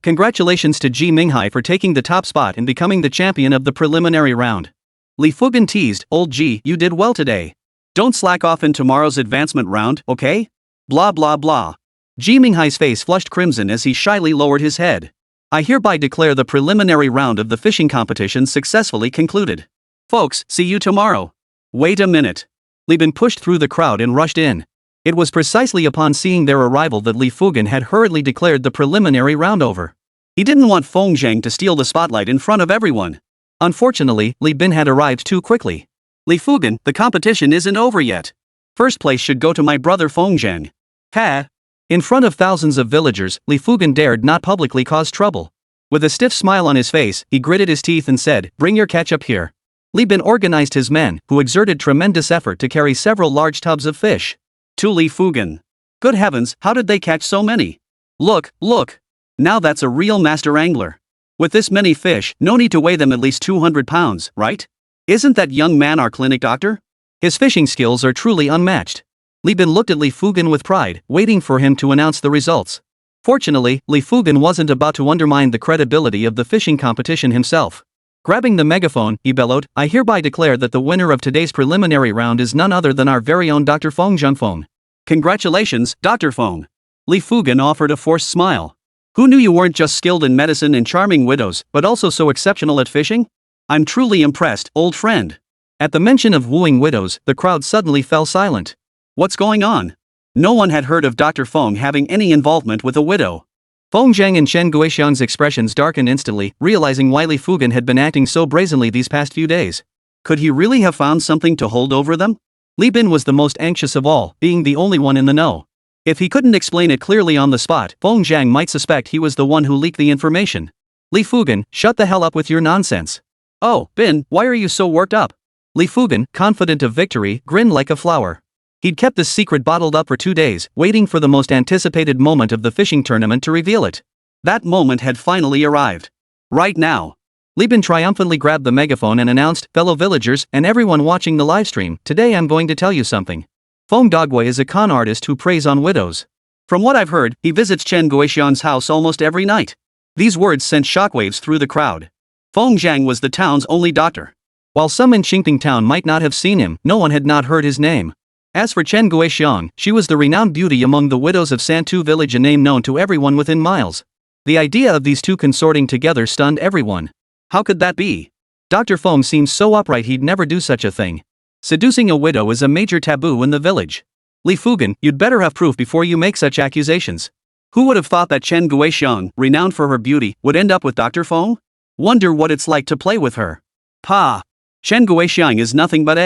Congratulations to Ji Minghai for taking the top spot and becoming the champion of the preliminary round. Li Fugan teased, old Ji, you did well today. Don't slack off in tomorrow's advancement round, okay? Blah blah blah. Ji Minghai's face flushed crimson as he shyly lowered his head. I hereby declare the preliminary round of the fishing competition successfully concluded. Folks, see you tomorrow. Wait a minute. Li Bin pushed through the crowd and rushed in. It was precisely upon seeing their arrival that Li Fugan had hurriedly declared the preliminary round over. He didn't want Feng Zhang to steal the spotlight in front of everyone. Unfortunately, Li Bin had arrived too quickly. Li Fugan, the competition isn't over yet. First place should go to my brother Feng Zhang. Ha! In front of thousands of villagers, Li Fugan dared not publicly cause trouble. With a stiff smile on his face, he gritted his teeth and said, bring your catch up here. Li Bin organized his men, who exerted tremendous effort to carry several large tubs of fish. To Li Fugan. Good heavens, how did they catch so many? Look, look. Now that's a real master angler. With this many fish, no need to weigh them at least 200 pounds, right? Isn't that young man our clinic doctor? His fishing skills are truly unmatched. Li Bin looked at Li Fugan with pride, waiting for him to announce the results. Fortunately, Li Fugan wasn't about to undermine the credibility of the fishing competition himself. Grabbing the megaphone, he bellowed, I hereby declare that the winner of today's preliminary round is none other than our very own Dr. Feng Zhengfeng. Congratulations, Dr. Feng. Li Fugan offered a forced smile. Who knew you weren't just skilled in medicine and charming widows, but also so exceptional at fishing? I'm truly impressed, old friend. At the mention of wooing widows, the crowd suddenly fell silent. What's going on? No one had heard of Dr. Feng having any involvement with a widow. Feng Zhang and Chen Guixiang's expressions darkened instantly, realizing why Li Fugan had been acting so brazenly these past few days. Could he really have found something to hold over them? Li Bin was the most anxious of all, being the only one in the know. If he couldn't explain it clearly on the spot, Feng Zhang might suspect he was the one who leaked the information. Li Fugan, shut the hell up with your nonsense. Oh, Bin, why are you so worked up? Li Fugan, confident of victory, grinned like a flower. He'd kept this secret bottled up for 2 days, waiting for the most anticipated moment of the fishing tournament to reveal it. That moment had finally arrived. Right now. Li Bin triumphantly grabbed the megaphone and announced, fellow villagers, and everyone watching the livestream, today I'm going to tell you something. Feng Dogwei is a con artist who preys on widows. From what I've heard, he visits Chen Guixiang's house almost every night. These words sent shockwaves through the crowd. Feng Zhang was the town's only doctor. While some in Qingping town might not have seen him, no one had not heard his name. As for Chen Guixiang, she was the renowned beauty among the widows of Santu village, a name known to everyone within miles. The idea of these two consorting together stunned everyone. How could that be? Dr. Feng seems so upright he'd never do such a thing. Seducing a widow is a major taboo in the village. Li Fugan, you'd better have proof before you make such accusations. Who would have thought that Chen Guixiang, renowned for her beauty, would end up with Dr. Feng? Wonder what it's like to play with her. Pa! Chen Guixiang is nothing but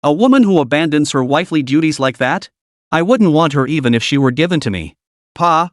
a woman who abandons her wifely duties like that? I wouldn't want her even if she were given to me. Pa.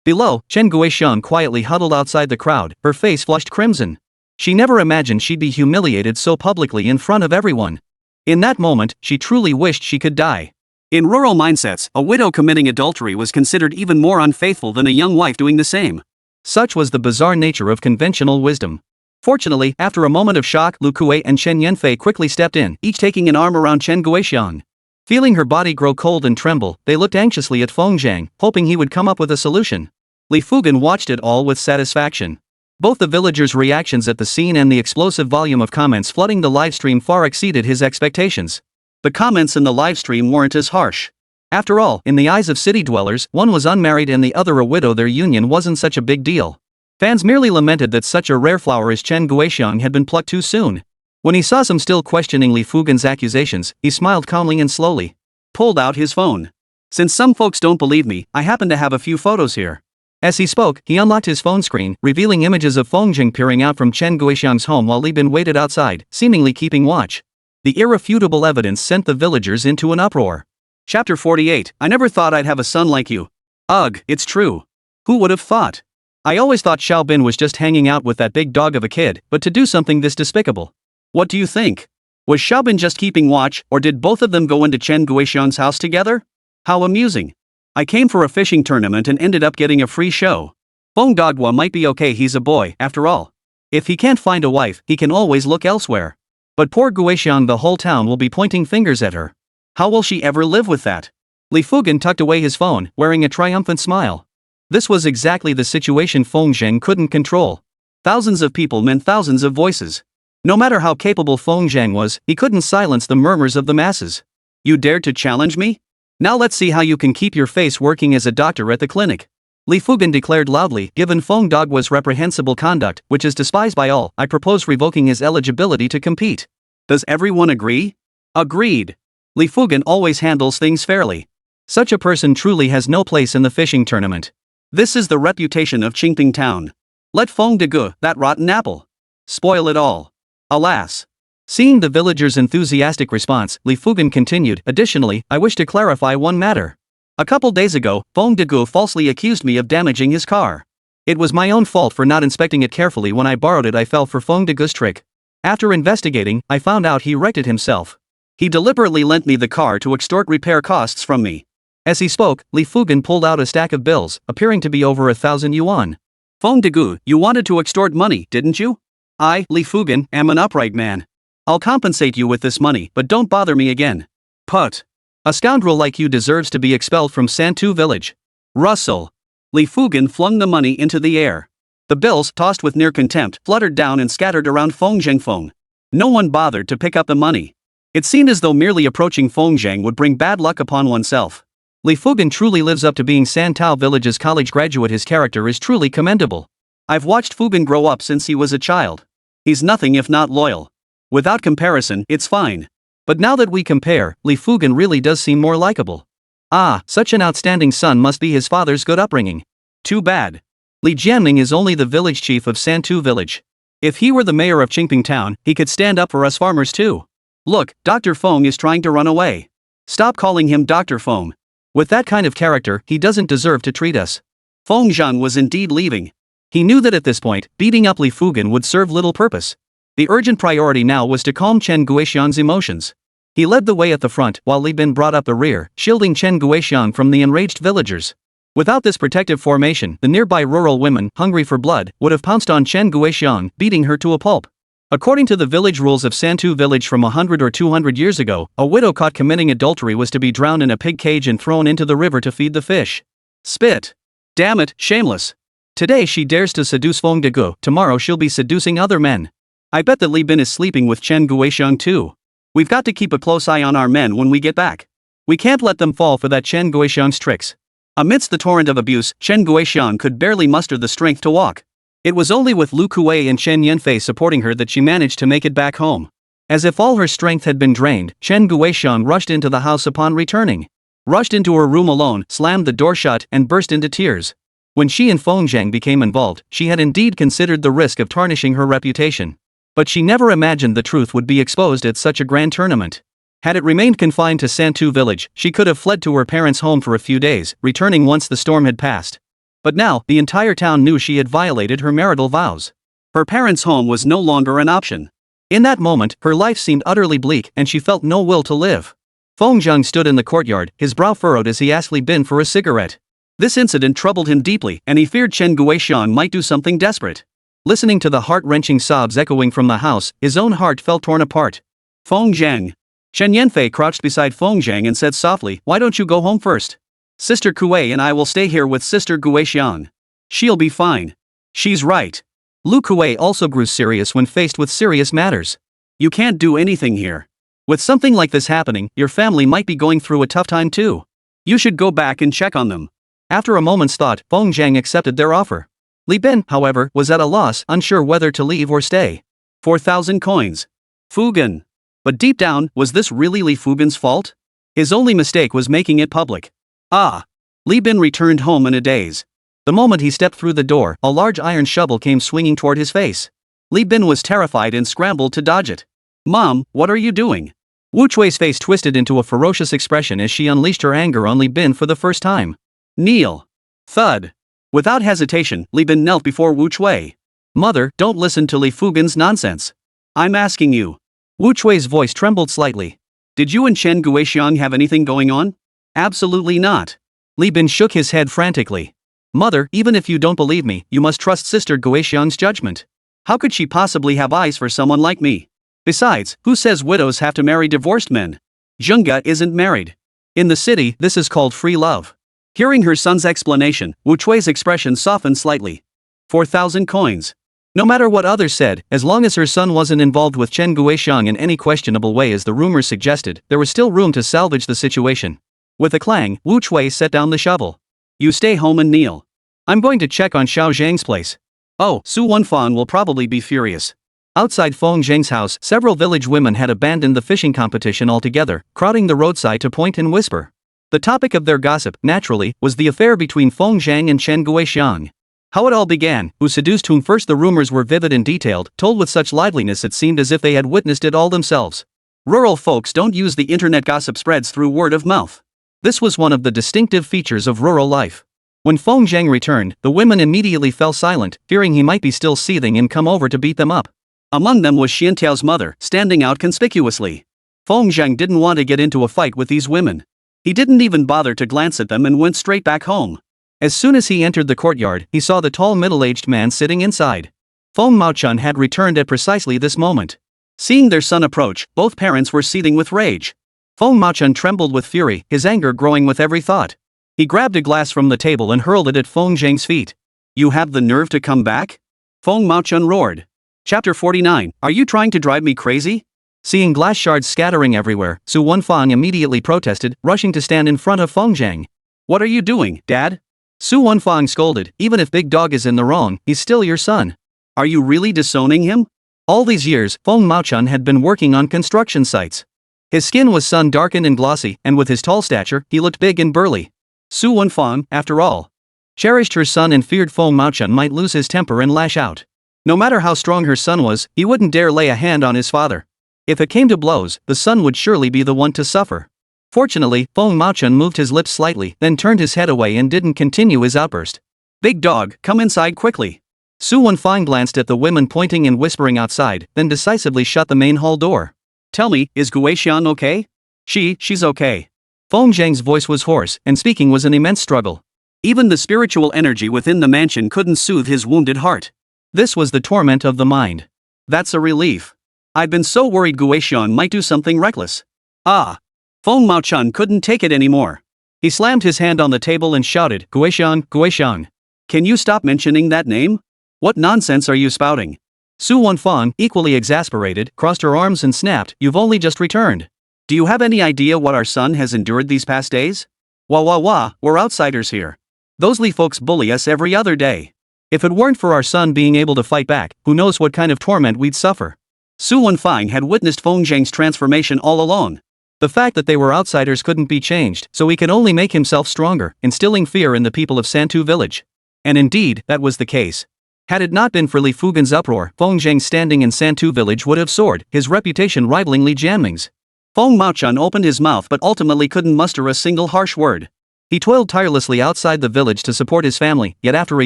Below, Chen Guixiang quietly huddled outside the crowd, her face flushed crimson. She never imagined she'd be humiliated so publicly in front of everyone. In that moment, she truly wished she could die. In rural mindsets, a widow committing adultery was considered even more unfaithful than a young wife doing the same. Such was the bizarre nature of conventional wisdom. Fortunately, after a moment of shock, Lu Kuei and Chen Yanfei quickly stepped in, each taking an arm around Chen Guixiang. Feeling her body grow cold and tremble, they looked anxiously at Feng Zhang, hoping he would come up with a solution. Li Fugan watched it all with satisfaction. Both the villagers' reactions at the scene and the explosive volume of comments flooding the livestream far exceeded his expectations. The comments in the livestream weren't as harsh. After all, in the eyes of city dwellers, one was unmarried and the other a widow. Their union wasn't such a big deal. Fans merely lamented that such a rare flower as Chen Guixiang had been plucked too soon. When he saw some still questioning Li Fugan's accusations, he smiled calmly and slowly pulled out his phone. Since some folks don't believe me, I happen to have a few photos here. As he spoke, he unlocked his phone screen, revealing images of Feng Zhang peering out from Chen Guixiang's home while Li Bin waited outside, seemingly keeping watch. The irrefutable evidence sent the villagers into an uproar. Chapter 48, I never thought I'd have a son like you. Ugh, it's true. Who would have thought? I always thought Xiao Bin was just hanging out with that big dog of a kid, but to do something this despicable. What do you think? Was Xiao Bin just keeping watch, or did both of them go into Chen Guixiang's house together? How amusing. I came for a fishing tournament and ended up getting a free show. Feng Dogwa might be okay, he's a boy, after all. If he can't find a wife, he can always look elsewhere. But poor Guixiang, the whole town will be pointing fingers at her. How will she ever live with that? Li Fugan tucked away his phone, wearing a triumphant smile. This was exactly the situation Feng Zheng couldn't control. Thousands of people meant thousands of voices. No matter how capable Feng Zheng was, he couldn't silence the murmurs of the masses. You dared to challenge me? Now let's see how you can keep your face working as a doctor at the clinic. Li Fugan declared loudly. Given Feng Dogwa's reprehensible conduct, which is despised by all, I propose revoking his eligibility to compete. Does everyone agree? Agreed. Li Fugan always handles things fairly. Such a person truly has no place in the fishing tournament. This is the reputation of Qingping Town. Let Feng Degu, that rotten apple, spoil it all. Alas. Seeing the villagers' enthusiastic response, Li Fugan continued, additionally, I wish to clarify one matter. A couple days ago, Feng Degu falsely accused me of damaging his car. It was my own fault for not inspecting it carefully. When I borrowed it, I fell for Feng Degu's trick. After investigating, I found out he wrecked it himself. He deliberately lent me the car to extort repair costs from me. As he spoke, Li Fugan pulled out a stack of bills, appearing to be over 1,000 yuan. Feng Degu, you wanted to extort money, didn't you? I, Li Fugan, am an upright man. I'll compensate you with this money, but don't bother me again. Put. A scoundrel like you deserves to be expelled from Santu village. Russell. Li Fugan flung the money into the air. The bills, tossed with near contempt, fluttered down and scattered around Feng Zheng. No one bothered to pick up the money. It seemed as though merely approaching Feng Zheng would bring bad luck upon oneself. Li Fugan truly lives up to being Santao Village's college graduate. His character is truly commendable. I've watched Fugan grow up since he was a child. He's nothing if not loyal. Without comparison, it's fine. But now that we compare, Li Fugan really does seem more likable. Ah, such an outstanding son must be his father's good upbringing. Too bad. Li Jianming is only the village chief of Santu village. If he were the mayor of Qingping Town, he could stand up for us farmers too. Look, Dr. Feng is trying to run away. Stop calling him Dr. Feng. With that kind of character, he doesn't deserve to treat us. Feng Zhang was indeed leaving. He knew that at this point, beating up Li Fugan would serve little purpose. The urgent priority now was to calm Chen Guixiang's emotions. He led the way at the front while Li Bin brought up the rear, shielding Chen Guixiang from the enraged villagers. Without this protective formation, the nearby rural women, hungry for blood, would have pounced on Chen Guixiang, beating her to a pulp. According to the village rules of Santu village from 100 or 200 years ago, a widow caught committing adultery was to be drowned in a pig cage and thrown into the river to feed the fish. Spit. Damn it, shameless. Today she dares to seduce Feng Degu, tomorrow she'll be seducing other men. I bet that Li Bin is sleeping with Chen Guixiang too. We've got to keep a close eye on our men when we get back. We can't let them fall for that Chen Guixiang's tricks. Amidst the torrent of abuse, Chen Guixiang could barely muster the strength to walk. It was only with Lu Kuei and Chen Yanfei supporting her that she managed to make it back home. As if all her strength had been drained, Chen Guixiang rushed into the house upon returning. Rushed into her room alone, slammed the door shut, and burst into tears. When she and Feng Zheng became involved, she had indeed considered the risk of tarnishing her reputation. But she never imagined the truth would be exposed at such a grand tournament. Had it remained confined to Santu village, she could have fled to her parents' home for a few days, returning once the storm had passed. But now, the entire town knew she had violated her marital vows. Her parents' home was no longer an option. In that moment, her life seemed utterly bleak and she felt no will to live. Feng Zheng stood in the courtyard, his brow furrowed as he asked Li Bin for a cigarette. This incident troubled him deeply, and he feared Chen Guixiang might do something desperate. Listening to the heart-wrenching sobs echoing from the house, his own heart felt torn apart. Feng Zheng. Chen Yanfei crouched beside Feng Zheng and said softly, why don't you go home first? Sister Kuei and I will stay here with Sister Guixiang. She'll be fine. She's right. Lu Kuei also grew serious when faced with serious matters. You can't do anything here. With something like this happening, your family might be going through a tough time too. You should go back and check on them. After a moment's thought, Feng Zheng accepted their offer. Li Bin, however, was at a loss, unsure whether to leave or stay. 4,000 coins. Fugan. But deep down, was this really Li Fugan's fault? His only mistake was making it public. Ah. Li Bin returned home in a daze. The moment he stepped through the door, a large iron shovel came swinging toward his face. Li Bin was terrified and scrambled to dodge it. Mom, what are you doing? Wu Chui's face twisted into a ferocious expression as she unleashed her anger on Li Bin for the first time. Kneel. Thud. Without hesitation, Li Bin knelt before Wu Chui. Mother, don't listen to Li Fugan's nonsense. I'm asking you. Wu Chui's voice trembled slightly. Did you and Chen Guixiang have anything going on? Absolutely not. Li Bin shook his head frantically. Mother, even if you don't believe me, you must trust Sister Guixiang's judgment. How could she possibly have eyes for someone like me? Besides, who says widows have to marry divorced men? Zhengge isn't married. In the city, this is called free love. Hearing her son's explanation, Wu Chui's expression softened slightly. 4,000 coins. No matter what others said, as long as her son wasn't involved with Chen Guixiang in any questionable way as the rumors suggested, there was still room to salvage the situation. With a clang, Wu Chui set down the shovel. You stay home and kneel. I'm going to check on Xiao Zhang's place. Oh, Su Wenfang will probably be furious. Outside Feng Zhang's house, several village women had abandoned the fishing competition altogether, crowding the roadside to point and whisper. The topic of their gossip, naturally, was the affair between Feng Zhang and Chen Guixiang. How it all began, who seduced whom first. The rumors were vivid and detailed, told with such liveliness it seemed as if they had witnessed it all themselves. Rural folks don't use the internet. Gossip spreads through word of mouth. This was one of the distinctive features of rural life. When Feng Zhang returned, the women immediately fell silent, fearing he might be still seething and come over to beat them up. Among them was Xiantiao's mother, standing out conspicuously. Feng Zhang didn't want to get into a fight with these women. He didn't even bother to glance at them and went straight back home. As soon as he entered the courtyard, he saw the tall middle-aged man sitting inside. Feng Maochun had returned at precisely this moment. Seeing their son approach, both parents were seething with rage. Feng Maochun trembled with fury, his anger growing with every thought. He grabbed a glass from the table and hurled it at Feng Zhang's feet. You have the nerve to come back? Feng Maochun roared. Chapter 49, Are you trying to drive me crazy? Seeing glass shards scattering everywhere, Su Wenfang immediately protested, rushing to stand in front of Feng Zhang. What are you doing, Dad? Su Wenfang scolded, even if Big Dog is in the wrong, he's still your son. Are you really disowning him? All these years, Feng Maochun had been working on construction sites. His skin was sun-darkened and glossy, and with his tall stature, he looked big and burly. Su Wenfang, after all, cherished her son and feared Feng Maochun might lose his temper and lash out. No matter how strong her son was, he wouldn't dare lay a hand on his father. If it came to blows, the son would surely be the one to suffer. Fortunately, Feng Maochun moved his lips slightly, then turned his head away and didn't continue his outburst. Big Dog, come inside quickly. Su Wenfang glanced at the women pointing and whispering outside, then decisively shut the main hall door. Tell me, is Guixiang okay? She's okay. Feng Zhang's voice was hoarse, and speaking was an immense struggle. Even the spiritual energy within the mansion couldn't soothe his wounded heart. This was the torment of the mind. That's a relief. I'd been so worried Guixiang might do something reckless. Feng Maochun couldn't take it anymore. He slammed his hand on the table and shouted, Guixiang, Guixiang. Can you stop mentioning that name? What nonsense are you spouting? Su Wenfang, equally exasperated, crossed her arms and snapped, You've only just returned. Do you have any idea what our son has endured these past days? Wah, we're outsiders here. Those Li folks bully us every other day. If it weren't for our son being able to fight back, who knows what kind of torment we'd suffer. Su Wenfang had witnessed Feng Zhang's transformation all along. The fact that they were outsiders couldn't be changed, so he could only make himself stronger, instilling fear in the people of Santu village. And indeed, that was the case. Had it not been for Li Fugan's uproar, Feng Zhang standing in Santu village would have soared, his reputation rivaling Li Jianming's. Feng Maochun opened his mouth but ultimately couldn't muster a single harsh word. He toiled tirelessly outside the village to support his family, yet after a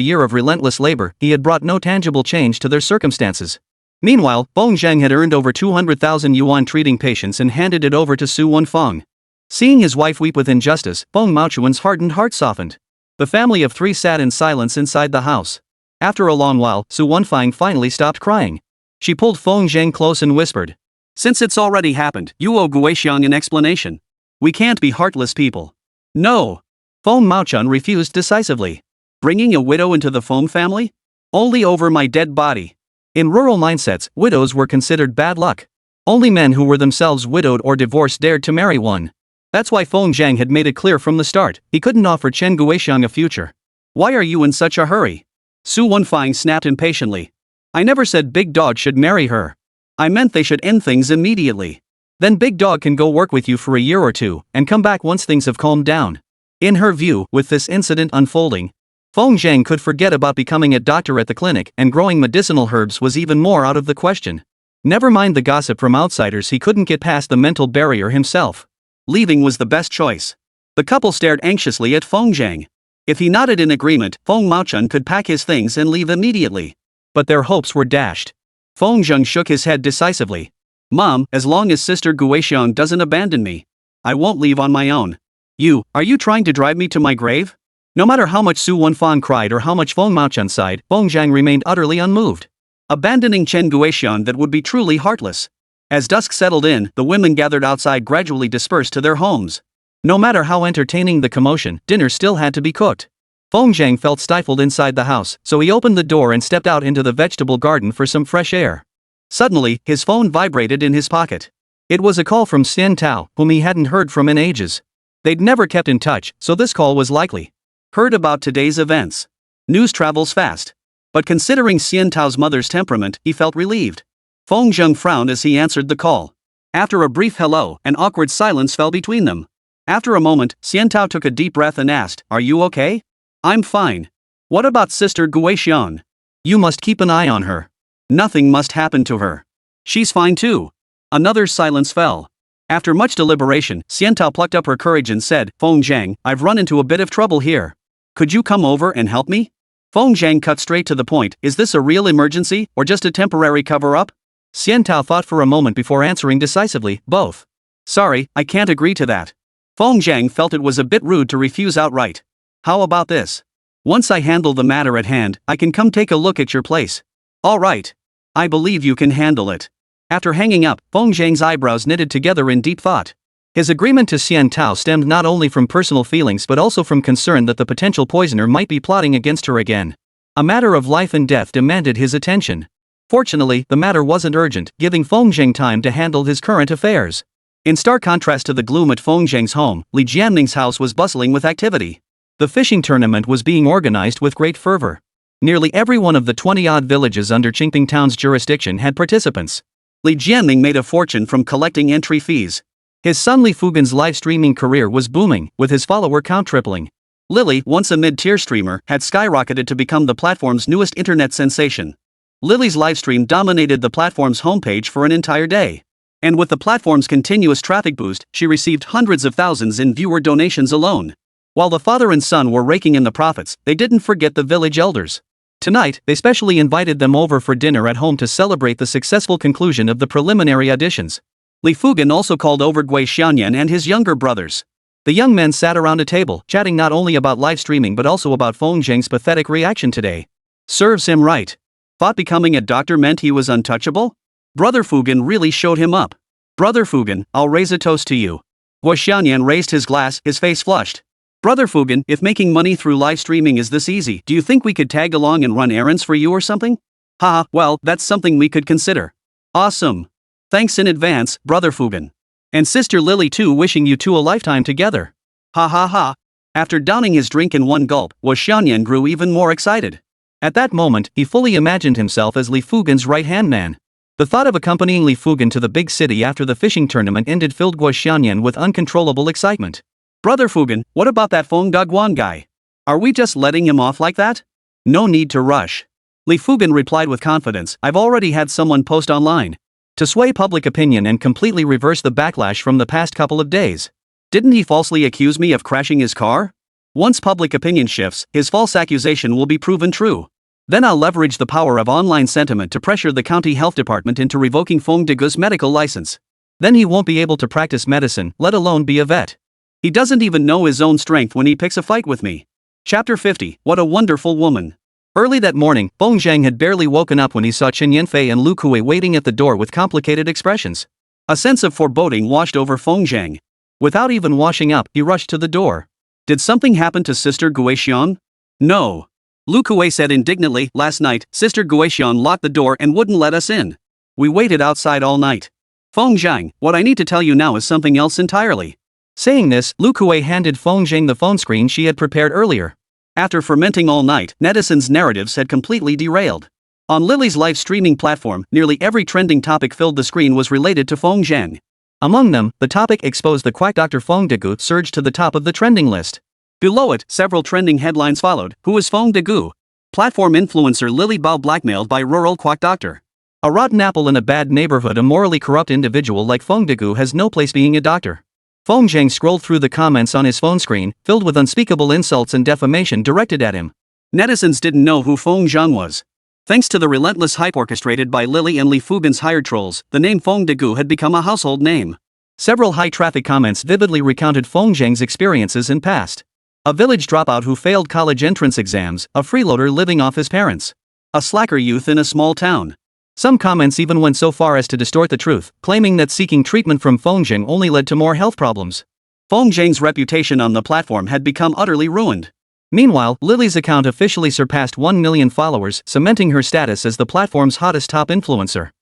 year of relentless labor, he had brought no tangible change to their circumstances. Meanwhile, Feng Zhang had earned over 200,000 yuan treating patients and handed it over to Su Wenfang. Seeing his wife weep with injustice, Feng Maochun's hardened heart softened. The family of three sat in silence inside the house. After a long while, Su Wenfang finally stopped crying. She pulled Feng Zhang close and whispered. Since it's already happened, you owe Guixiang an explanation. We can't be heartless people. No. Feng Maochun refused decisively. Bringing a widow into the Feng family? Only over my dead body. In rural mindsets, widows were considered bad luck. Only men who were themselves widowed or divorced dared to marry one. That's why Feng Zhang had made it clear from the start, he couldn't offer Chen Guixiang a future. Why are you in such a hurry? Su Wenfang snapped impatiently. I never said Big Dog should marry her. I meant they should end things immediately. Then Big Dog can go work with you for a year or two, and come back once things have calmed down. In her view, with this incident unfolding, Feng Zhang could forget about becoming a doctor at the clinic, and growing medicinal herbs was even more out of the question. Never mind the gossip from outsiders, he couldn't get past the mental barrier himself. Leaving was the best choice. The couple stared anxiously at Feng Zhang. If he nodded in agreement, Feng Maochun could pack his things and leave immediately. But their hopes were dashed. Feng Zhang shook his head decisively. Mom, as long as Sister Guixiang doesn't abandon me, I won't leave on my own. Are you trying to drive me to my grave? No matter how much Su Wenfan cried or how much Feng Maochen sighed, Feng Zhang remained utterly unmoved. Abandoning Chen Guoxian, that would be truly heartless. As dusk settled in, the women gathered outside gradually dispersed to their homes. No matter how entertaining the commotion, dinner still had to be cooked. Feng Zhang felt stifled inside the house, so he opened the door and stepped out into the vegetable garden for some fresh air. Suddenly, his phone vibrated in his pocket. It was a call from Xian Tao, whom he hadn't heard from in ages. They'd never kept in touch, so this call was likely. Heard about today's events. News travels fast. But considering Xian Tao's mother's temperament, he felt relieved. Feng Zhang frowned as he answered the call. After a brief hello, an awkward silence fell between them. After a moment, Xian Tao took a deep breath and asked, "Are you okay?" "I'm fine. What about Sister Guoxian?" "You must keep an eye on her. Nothing must happen to her. She's fine too." Another silence fell. After much deliberation, Xian Tao plucked up her courage and said, "Feng Zhang, I've run into a bit of trouble here. Could you come over and help me?" Feng Zhang cut straight to the point. "Is this a real emergency, or just a temporary cover-up?" Xian Tao thought for a moment before answering decisively, "Both." "Sorry, I can't agree to that." Feng Zhang felt it was a bit rude to refuse outright. "How about this? Once I handle the matter at hand, I can come take a look at your place." "All right. I believe you can handle it." After hanging up, Feng Zhang's eyebrows knitted together in deep thought. His agreement to Xian Tao stemmed not only from personal feelings but also from concern that the potential poisoner might be plotting against her again. A matter of life and death demanded his attention. Fortunately, the matter wasn't urgent, giving Feng Zhang time to handle his current affairs. In stark contrast to the gloom at Feng Zhang's home, Li Jianning's house was bustling with activity. The fishing tournament was being organized with great fervor. Nearly every one of the 20-odd villages under Qingping Town's jurisdiction had participants. Li Jianning made a fortune from collecting entry fees. His son Li Fugan's live streaming career was booming, with his follower count tripling. Lily, once a mid-tier streamer, had skyrocketed to become the platform's newest internet sensation. Lily's livestream dominated the platform's homepage for an entire day. And with the platform's continuous traffic boost, she received hundreds of thousands in viewer donations alone. While the father and son were raking in the profits, they didn't forget the village elders. Tonight, they specially invited them over for dinner at home to celebrate the successful conclusion of the preliminary auditions. Li Fugan also called over Gui Xianyan and his younger brothers. The young men sat around a table, chatting not only about live streaming but also about Feng Zhang's pathetic reaction today. Serves him right. Thought becoming a doctor meant he was untouchable? Brother Fugan really showed him up. "Brother Fugan, I'll raise a toast to you." Gui Xianyan raised his glass, his face flushed. "Brother Fugan, if making money through live streaming is this easy, do you think we could tag along and run errands for you or something?" "Haha, well, that's something we could consider." "Awesome. Thanks in advance, Brother Fugan. And Sister Lily too, wishing you two a lifetime together." "Ha ha ha." After downing his drink in one gulp, Gui Xianyan grew even more excited. At that moment, he fully imagined himself as Li Fugan's right-hand man. The thought of accompanying Li Fugan to the big city after the fishing tournament ended filled Gui Xianyan with uncontrollable excitement. "Brother Fugan, what about that Feng Daguan guy? Are we just letting him off like that?" "No need to rush." Li Fugan replied with confidence, "I've already had someone post online to sway public opinion and completely reverse the backlash from the past couple of days. Didn't he falsely accuse me of crashing his car? Once public opinion shifts, his false accusation will be proven true. Then I'll leverage the power of online sentiment to pressure the county health department into revoking Feng Degu's medical license. Then he won't be able to practice medicine, let alone be a vet. He doesn't even know his own strength when he picks a fight with me." Chapter 50. What a wonderful woman. Early that morning, Feng Zhang had barely woken up when he saw Chen Yanfei and Lu Kuei waiting at the door with complicated expressions. A sense of foreboding washed over Feng Zhang. Without even washing up, he rushed to the door. "Did something happen to Sister Guoxian?" "No." Lu Kuei said indignantly, "Last night, Sister Guoxian locked the door and wouldn't let us in. We waited outside all night." "Feng Zhang, what I need to tell you now is something else entirely." Saying this, Lu Kuei handed Feng Zhang the phone screen she had prepared earlier. After fermenting all night, netizens' narratives had completely derailed. On Lily's live streaming platform, nearly every trending topic filled the screen was related to Feng Zhang. Among them, the topic exposed the quack Dr. Feng Degu surged to the top of the trending list. Below it, several trending headlines followed. Who is Feng Degu? Platform influencer Lily Bao blackmailed by rural quack doctor. A rotten apple in a bad neighborhood. A morally corrupt individual like Feng Degu has no place being a doctor. Feng Zhang scrolled through the comments on his phone screen, filled with unspeakable insults and defamation directed at him. Netizens didn't know who Feng Zhang was. Thanks to the relentless hype orchestrated by Lily and Li Fugan's hired trolls, the name Feng Degu had become a household name. Several high-traffic comments vividly recounted Feng Zhang's experiences in past. A village dropout who failed college entrance exams, a freeloader living off his parents, a slacker youth in a small town. Some comments even went so far as to distort the truth, claiming that seeking treatment from Feng Zhang only led to more health problems. Feng Zhang's reputation on the platform had become utterly ruined. Meanwhile, Lily's account officially surpassed 1 million followers, cementing her status as the platform's hottest top influencer.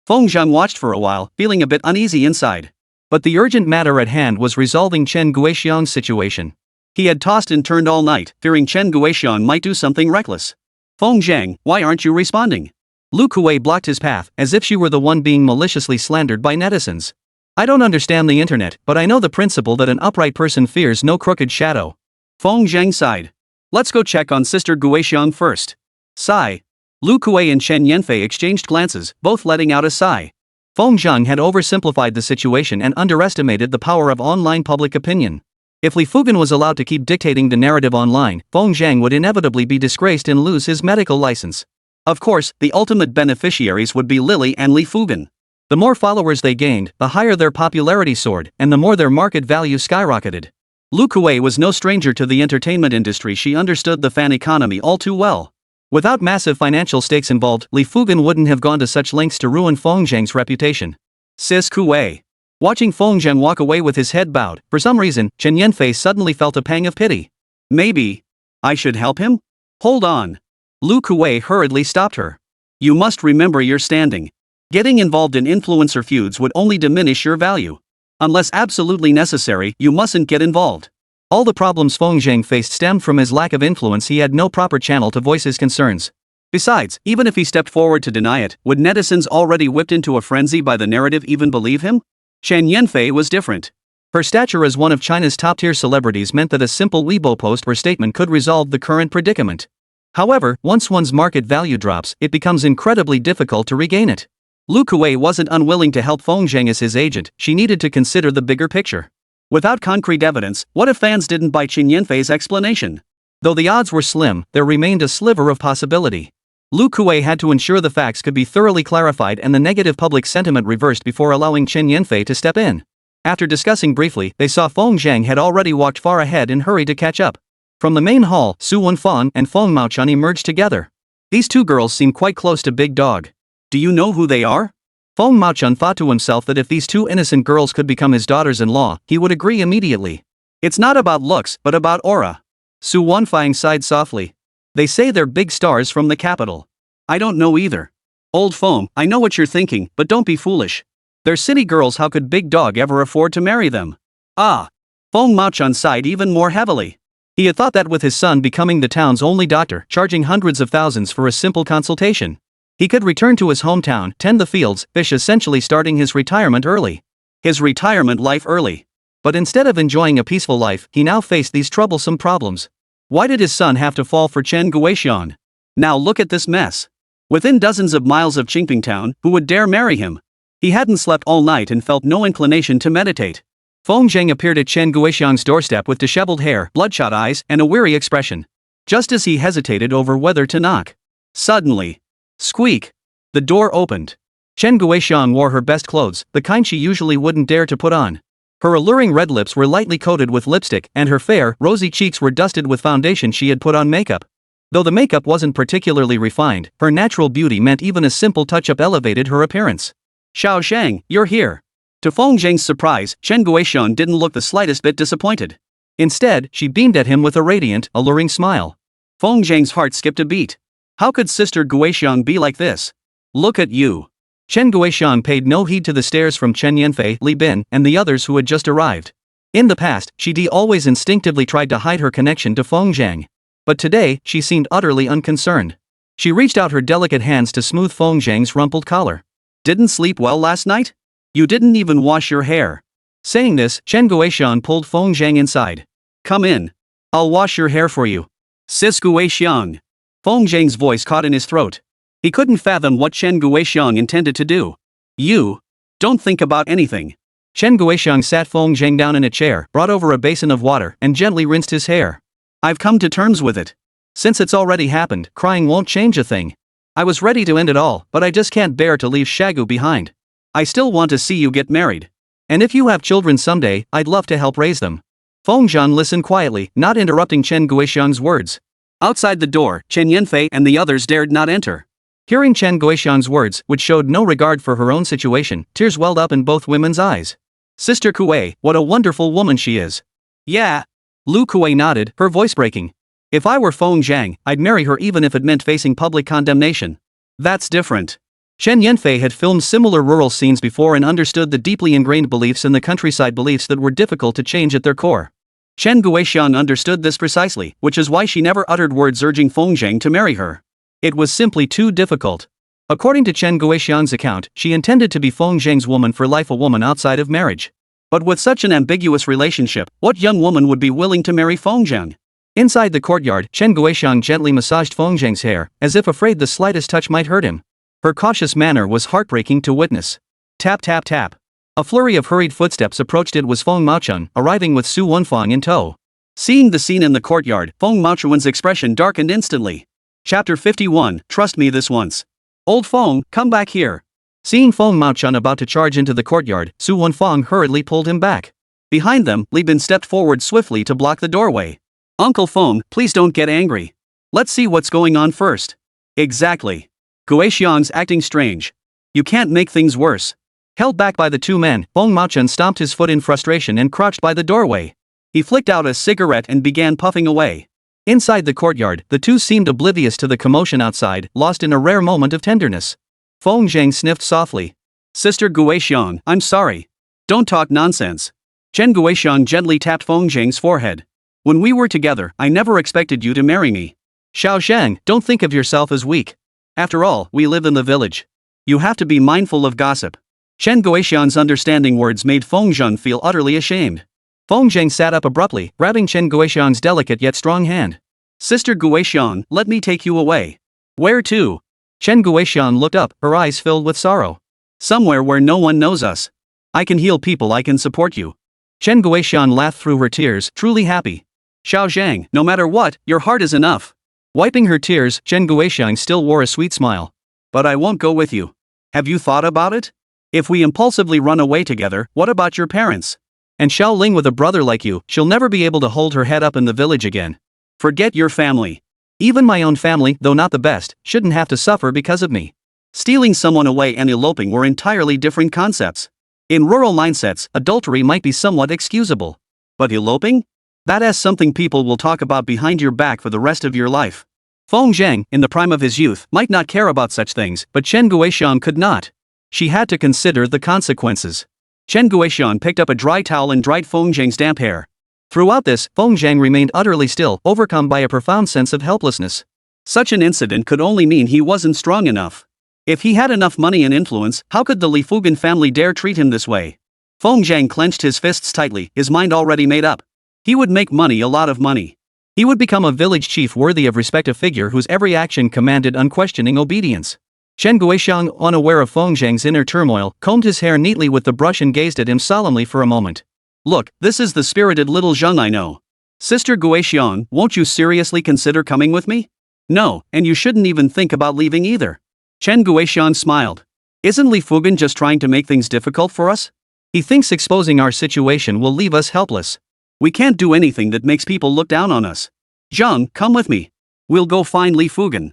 Feng Zhang watched for a while, feeling a bit uneasy inside. But the urgent matter at hand was resolving Chen Guixiang's situation. He had tossed and turned all night, fearing Chen Guixiang might do something reckless. Feng Zhang, why aren't you responding? Lu Kuei blocked his path, as if she were the one being maliciously slandered by netizens. I don't understand the internet, but I know the principle that an upright person fears no crooked shadow. Feng Zhang sighed. Let's go check on Sister Guixiang first. Sigh. Lu Kuei and Chen Yanfei exchanged glances, both letting out a sigh. Feng Zhang had oversimplified the situation and underestimated the power of online public opinion. If Li Fugan was allowed to keep dictating the narrative online, Feng Zhang would inevitably be disgraced and lose his medical license. Of course, the ultimate beneficiaries would be Lily and Li Fugan. The more followers they gained, the higher their popularity soared, and the more their market value skyrocketed. Lu Kuei was no stranger to the entertainment industry. She understood the fan economy all too well. Without massive financial stakes involved, Li Fugan wouldn't have gone to such lengths to ruin Feng Zhang's reputation. Sis Kuei. Watching Feng Zhang walk away with his head bowed, for some reason, Chen Yanfei suddenly felt a pang of pity. Maybe I should help him? Hold on. Lu Kuei hurriedly stopped her. You must remember your standing. Getting involved in influencer feuds would only diminish your value. Unless absolutely necessary, you mustn't get involved. All the problems Feng Zhang faced stemmed from his lack of influence. He had no proper channel to voice his concerns. Besides, even if he stepped forward to deny it, would netizens already whipped into a frenzy by the narrative even believe him? Chen Yanfei was different. Her stature as one of China's top-tier celebrities meant that a simple Weibo post or statement could resolve the current predicament. However, once one's market value drops, it becomes incredibly difficult to regain it. Lu Kuei wasn't unwilling to help Feng Zhang as his agent. She needed to consider the bigger picture. Without concrete evidence, what if fans didn't buy Chen Yanfei's explanation? Though the odds were slim, there remained a sliver of possibility. Lu Kuei had to ensure the facts could be thoroughly clarified and the negative public sentiment reversed before allowing Chen Yanfei to step in. After discussing briefly, they saw Feng Zhang had already walked far ahead and hurried to catch up. From the main hall, Su Wenfan and Feng Maochun emerged together. These two girls seemed quite close to Big Dog. Do you know who they are? Feng Maochun thought to himself that if these two innocent girls could become his daughters-in-law, he would agree immediately. It's not about looks, but about aura. Su Wenfang sighed softly. They say they're big stars from the capital. I don't know either. Old Feng, I know what you're thinking, but don't be foolish. They're city girls. How could Big Dog ever afford to marry them? Ah. Feng Maochun sighed even more heavily. He had thought that with his son becoming the town's only doctor, charging hundreds of thousands for a simple consultation, he could return to his hometown, tend the fields, fish, essentially starting his retirement early. His retirement life early. But instead of enjoying a peaceful life, he now faced these troublesome problems. Why did his son have to fall for Chen Guixiang? Now look at this mess. Within dozens of miles of Qingping town, who would dare marry him? He hadn't slept all night and felt no inclination to meditate. Feng Zhang appeared at Chen Guixiang's doorstep with disheveled hair, bloodshot eyes, and a weary expression. Just as he hesitated over whether to knock. Suddenly. Squeak. The door opened. Chen Guixiang wore her best clothes, the kind she usually wouldn't dare to put on. Her alluring red lips were lightly coated with lipstick, and her fair, rosy cheeks were dusted with foundation. She had put on makeup. Though the makeup wasn't particularly refined, her natural beauty meant even a simple touch-up elevated her appearance. Xiao Shang, you're here. To Feng Zhang's surprise, Chen Guixiang didn't look the slightest bit disappointed. Instead, she beamed at him with a radiant, alluring smile. Feng Zhang's heart skipped a beat. How could Sister Guixiang be like this? Look at you. Chen Guixiang paid no heed to the stares from Chen Yanfei, Li Bin, and the others who had just arrived. In the past, she always instinctively tried to hide her connection to Feng Zhang. But today, she seemed utterly unconcerned. She reached out her delicate hands to smooth Feng Zhang's rumpled collar. Didn't sleep well last night? You didn't even wash your hair. Saying this, Chen Guixiang pulled Feng Zhang inside. Come in. I'll wash your hair for you. Sis Guixiang. Feng Zhang's voice caught in his throat. He couldn't fathom what Chen Guixiang intended to do. You. Don't think about anything. Chen Guixiang sat Feng Zhang down in a chair, brought over a basin of water, and gently rinsed his hair. I've come to terms with it. Since it's already happened, crying won't change a thing. I was ready to end it all, but I just can't bear to leave Shagu behind. I still want to see you get married. And if you have children someday, I'd love to help raise them. Feng Zhang listened quietly, not interrupting Chen Guixiang's words. Outside the door, Chen Yanfei and the others dared not enter. Hearing Chen Guixiang's words, which showed no regard for her own situation, tears welled up in both women's eyes. Sister Kuei, what a wonderful woman she is. Yeah. Lu Kuei nodded, her voice breaking. If I were Feng Zhang, I'd marry her even if it meant facing public condemnation. That's different. Chen Yanfei had filmed similar rural scenes before and understood the deeply ingrained beliefs in the countryside, beliefs that were difficult to change at their core. Chen Guixiang understood this precisely, which is why she never uttered words urging Feng Zhang to marry her. It was simply too difficult. According to Chen Guixiang's account, she intended to be Feng Zhang's woman for life, a woman outside of marriage. But with such an ambiguous relationship, what young woman would be willing to marry Feng Zhang? Inside the courtyard, Chen Guixiang gently massaged Feng Zhang's hair, as if afraid the slightest touch might hurt him. Her cautious manner was heartbreaking to witness. Tap tap tap. A flurry of hurried footsteps approached. It was Feng Maochun, arriving with Su Wenfang in tow. Seeing the scene in the courtyard, Feng Maochun's expression darkened instantly. Chapter 51, Trust me this once. Old Feng, come back here. Seeing Feng Maochun about to charge into the courtyard, Su Wenfang hurriedly pulled him back. Behind them, Li Bin stepped forward swiftly to block the doorway. Uncle Feng, please don't get angry. Let's see what's going on first. Exactly. Guixiang's acting strange. You can't make things worse. Held back by the two men, Feng Maochun stomped his foot in frustration and crouched by the doorway. He flicked out a cigarette and began puffing away. Inside the courtyard, the two seemed oblivious to the commotion outside, lost in a rare moment of tenderness. Feng Zhang sniffed softly. Sister Guixiang, I'm sorry. Don't talk nonsense. Chen Guixiang gently tapped Feng Zhang's forehead. When we were together, I never expected you to marry me. Xiao Zhang, don't think of yourself as weak. After all, we live in the village. You have to be mindful of gossip. Chen Guixiang's understanding words made Feng Zhang feel utterly ashamed. Feng Zhang sat up abruptly, grabbing Chen Guixiang's delicate yet strong hand. Sister Guixiang, let me take you away. Where to? Chen Guixiang looked up, her eyes filled with sorrow. Somewhere where no one knows us. I can heal people, I can support you. Chen Guixiang laughed through her tears, truly happy. Xiao Zhang, no matter what, your heart is enough. Wiping her tears, Chen Guixiang still wore a sweet smile. But I won't go with you. Have you thought about it? If we impulsively run away together, what about your parents? And Xiao Ling, with a brother like you, she'll never be able to hold her head up in the village again. Forget your family. Even my own family, though not the best, shouldn't have to suffer because of me. Stealing someone away and eloping were entirely different concepts. In rural mindsets, adultery might be somewhat excusable. But eloping? That's something people will talk about behind your back for the rest of your life. Feng Zhang, in the prime of his youth, might not care about such things, but Chen Guixiang could not. She had to consider the consequences. Chen Guixiang picked up a dry towel and dried Feng Zhang's damp hair. Throughout this, Feng Zhang remained utterly still, overcome by a profound sense of helplessness. Such an incident could only mean he wasn't strong enough. If he had enough money and influence, how could the Li Fugan family dare treat him this way? Feng Zhang clenched his fists tightly, his mind already made up. He would make money, a lot of money. He would become a village chief worthy of respect, a figure whose every action commanded unquestioning obedience. Chen Guixiang, unaware of Feng Zhang's inner turmoil, combed his hair neatly with the brush and gazed at him solemnly for a moment. Look, this is the spirited little Zheng I know. Sister Guixiang, won't you seriously consider coming with me? No, and you shouldn't even think about leaving either. Chen Guixiang smiled. Isn't Li Fugan just trying to make things difficult for us? He thinks exposing our situation will leave us helpless. We can't do anything that makes people look down on us. Zheng, come with me. We'll go find Li Fugan.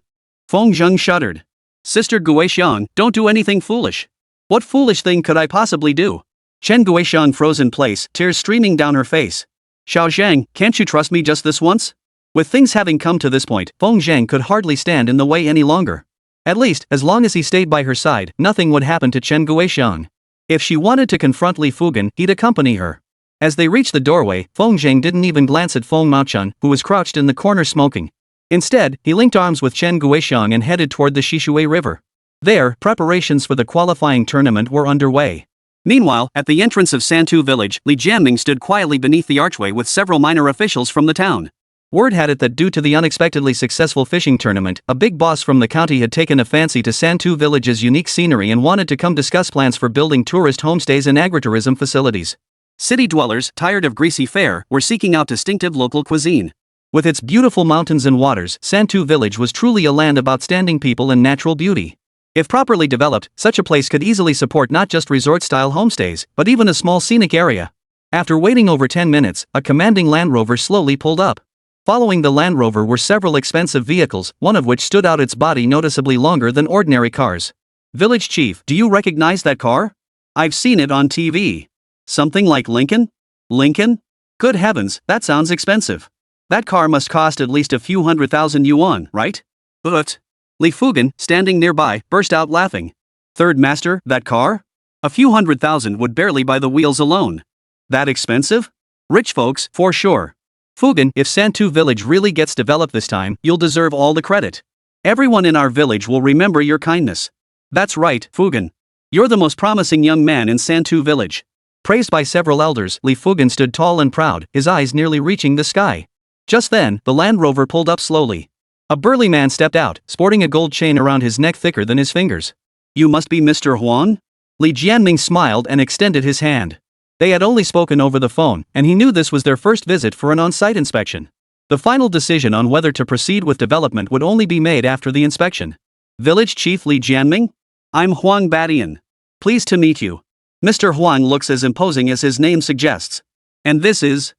Feng Zhang shuddered. Sister Guixiang, don't do anything foolish. What foolish thing could I possibly do? Chen Guixiang froze in place, tears streaming down her face. Xiao Zhang, can't you trust me just this once? With things having come to this point, Feng Zhang could hardly stand in the way any longer. At least, as long as he stayed by her side, nothing would happen to Chen Guixiang. If she wanted to confront Li Fugan, he'd accompany her. As they reached the doorway, Feng Zhang didn't even glance at Feng Maochun, who was crouched in the corner smoking. Instead, he linked arms with Chen Guixiang and headed toward the Shishui River. There, preparations for the qualifying tournament were underway. Meanwhile, at the entrance of Santu village, Li Jianming stood quietly beneath the archway with several minor officials from the town. Word had it that due to the unexpectedly successful fishing tournament, a big boss from the county had taken a fancy to Santu village's unique scenery and wanted to come discuss plans for building tourist homestays and agritourism facilities. City dwellers, tired of greasy fare, were seeking out distinctive local cuisine. With its beautiful mountains and waters, Santu village was truly a land of outstanding people and natural beauty. If properly developed, such a place could easily support not just resort-style homestays, but even a small scenic area. After waiting over 10 minutes, a commanding Land Rover slowly pulled up. Following the Land Rover were several expensive vehicles, one of which stood out, its body noticeably longer than ordinary cars. Village Chief, do you recognize that car? I've seen it on TV. Something like Lincoln? Lincoln? Good heavens, that sounds expensive. That car must cost at least a few 100,000 yuan, right? But Li Fugan, standing nearby, burst out laughing. Third Master, that car? A few 100,000 would barely buy the wheels alone. That expensive? Rich folks, for sure. Fugan, if Santu village really gets developed this time, you'll deserve all the credit. Everyone in our village will remember your kindness. That's right, Fugan. You're the most promising young man in Santu village. Praised by several elders, Li Fugan stood tall and proud, his eyes nearly reaching the sky. Just then, the Land Rover pulled up slowly. A burly man stepped out, sporting a gold chain around his neck thicker than his fingers. You must be Mr. Huang? Li Jianming smiled and extended his hand. They had only spoken over the phone, and he knew this was their first visit for an on-site inspection. The final decision on whether to proceed with development would only be made after the inspection. Village Chief Li Jianming? I'm Huang Badian. Pleased to meet you. Mr. Huang looks as imposing as his name suggests. And this is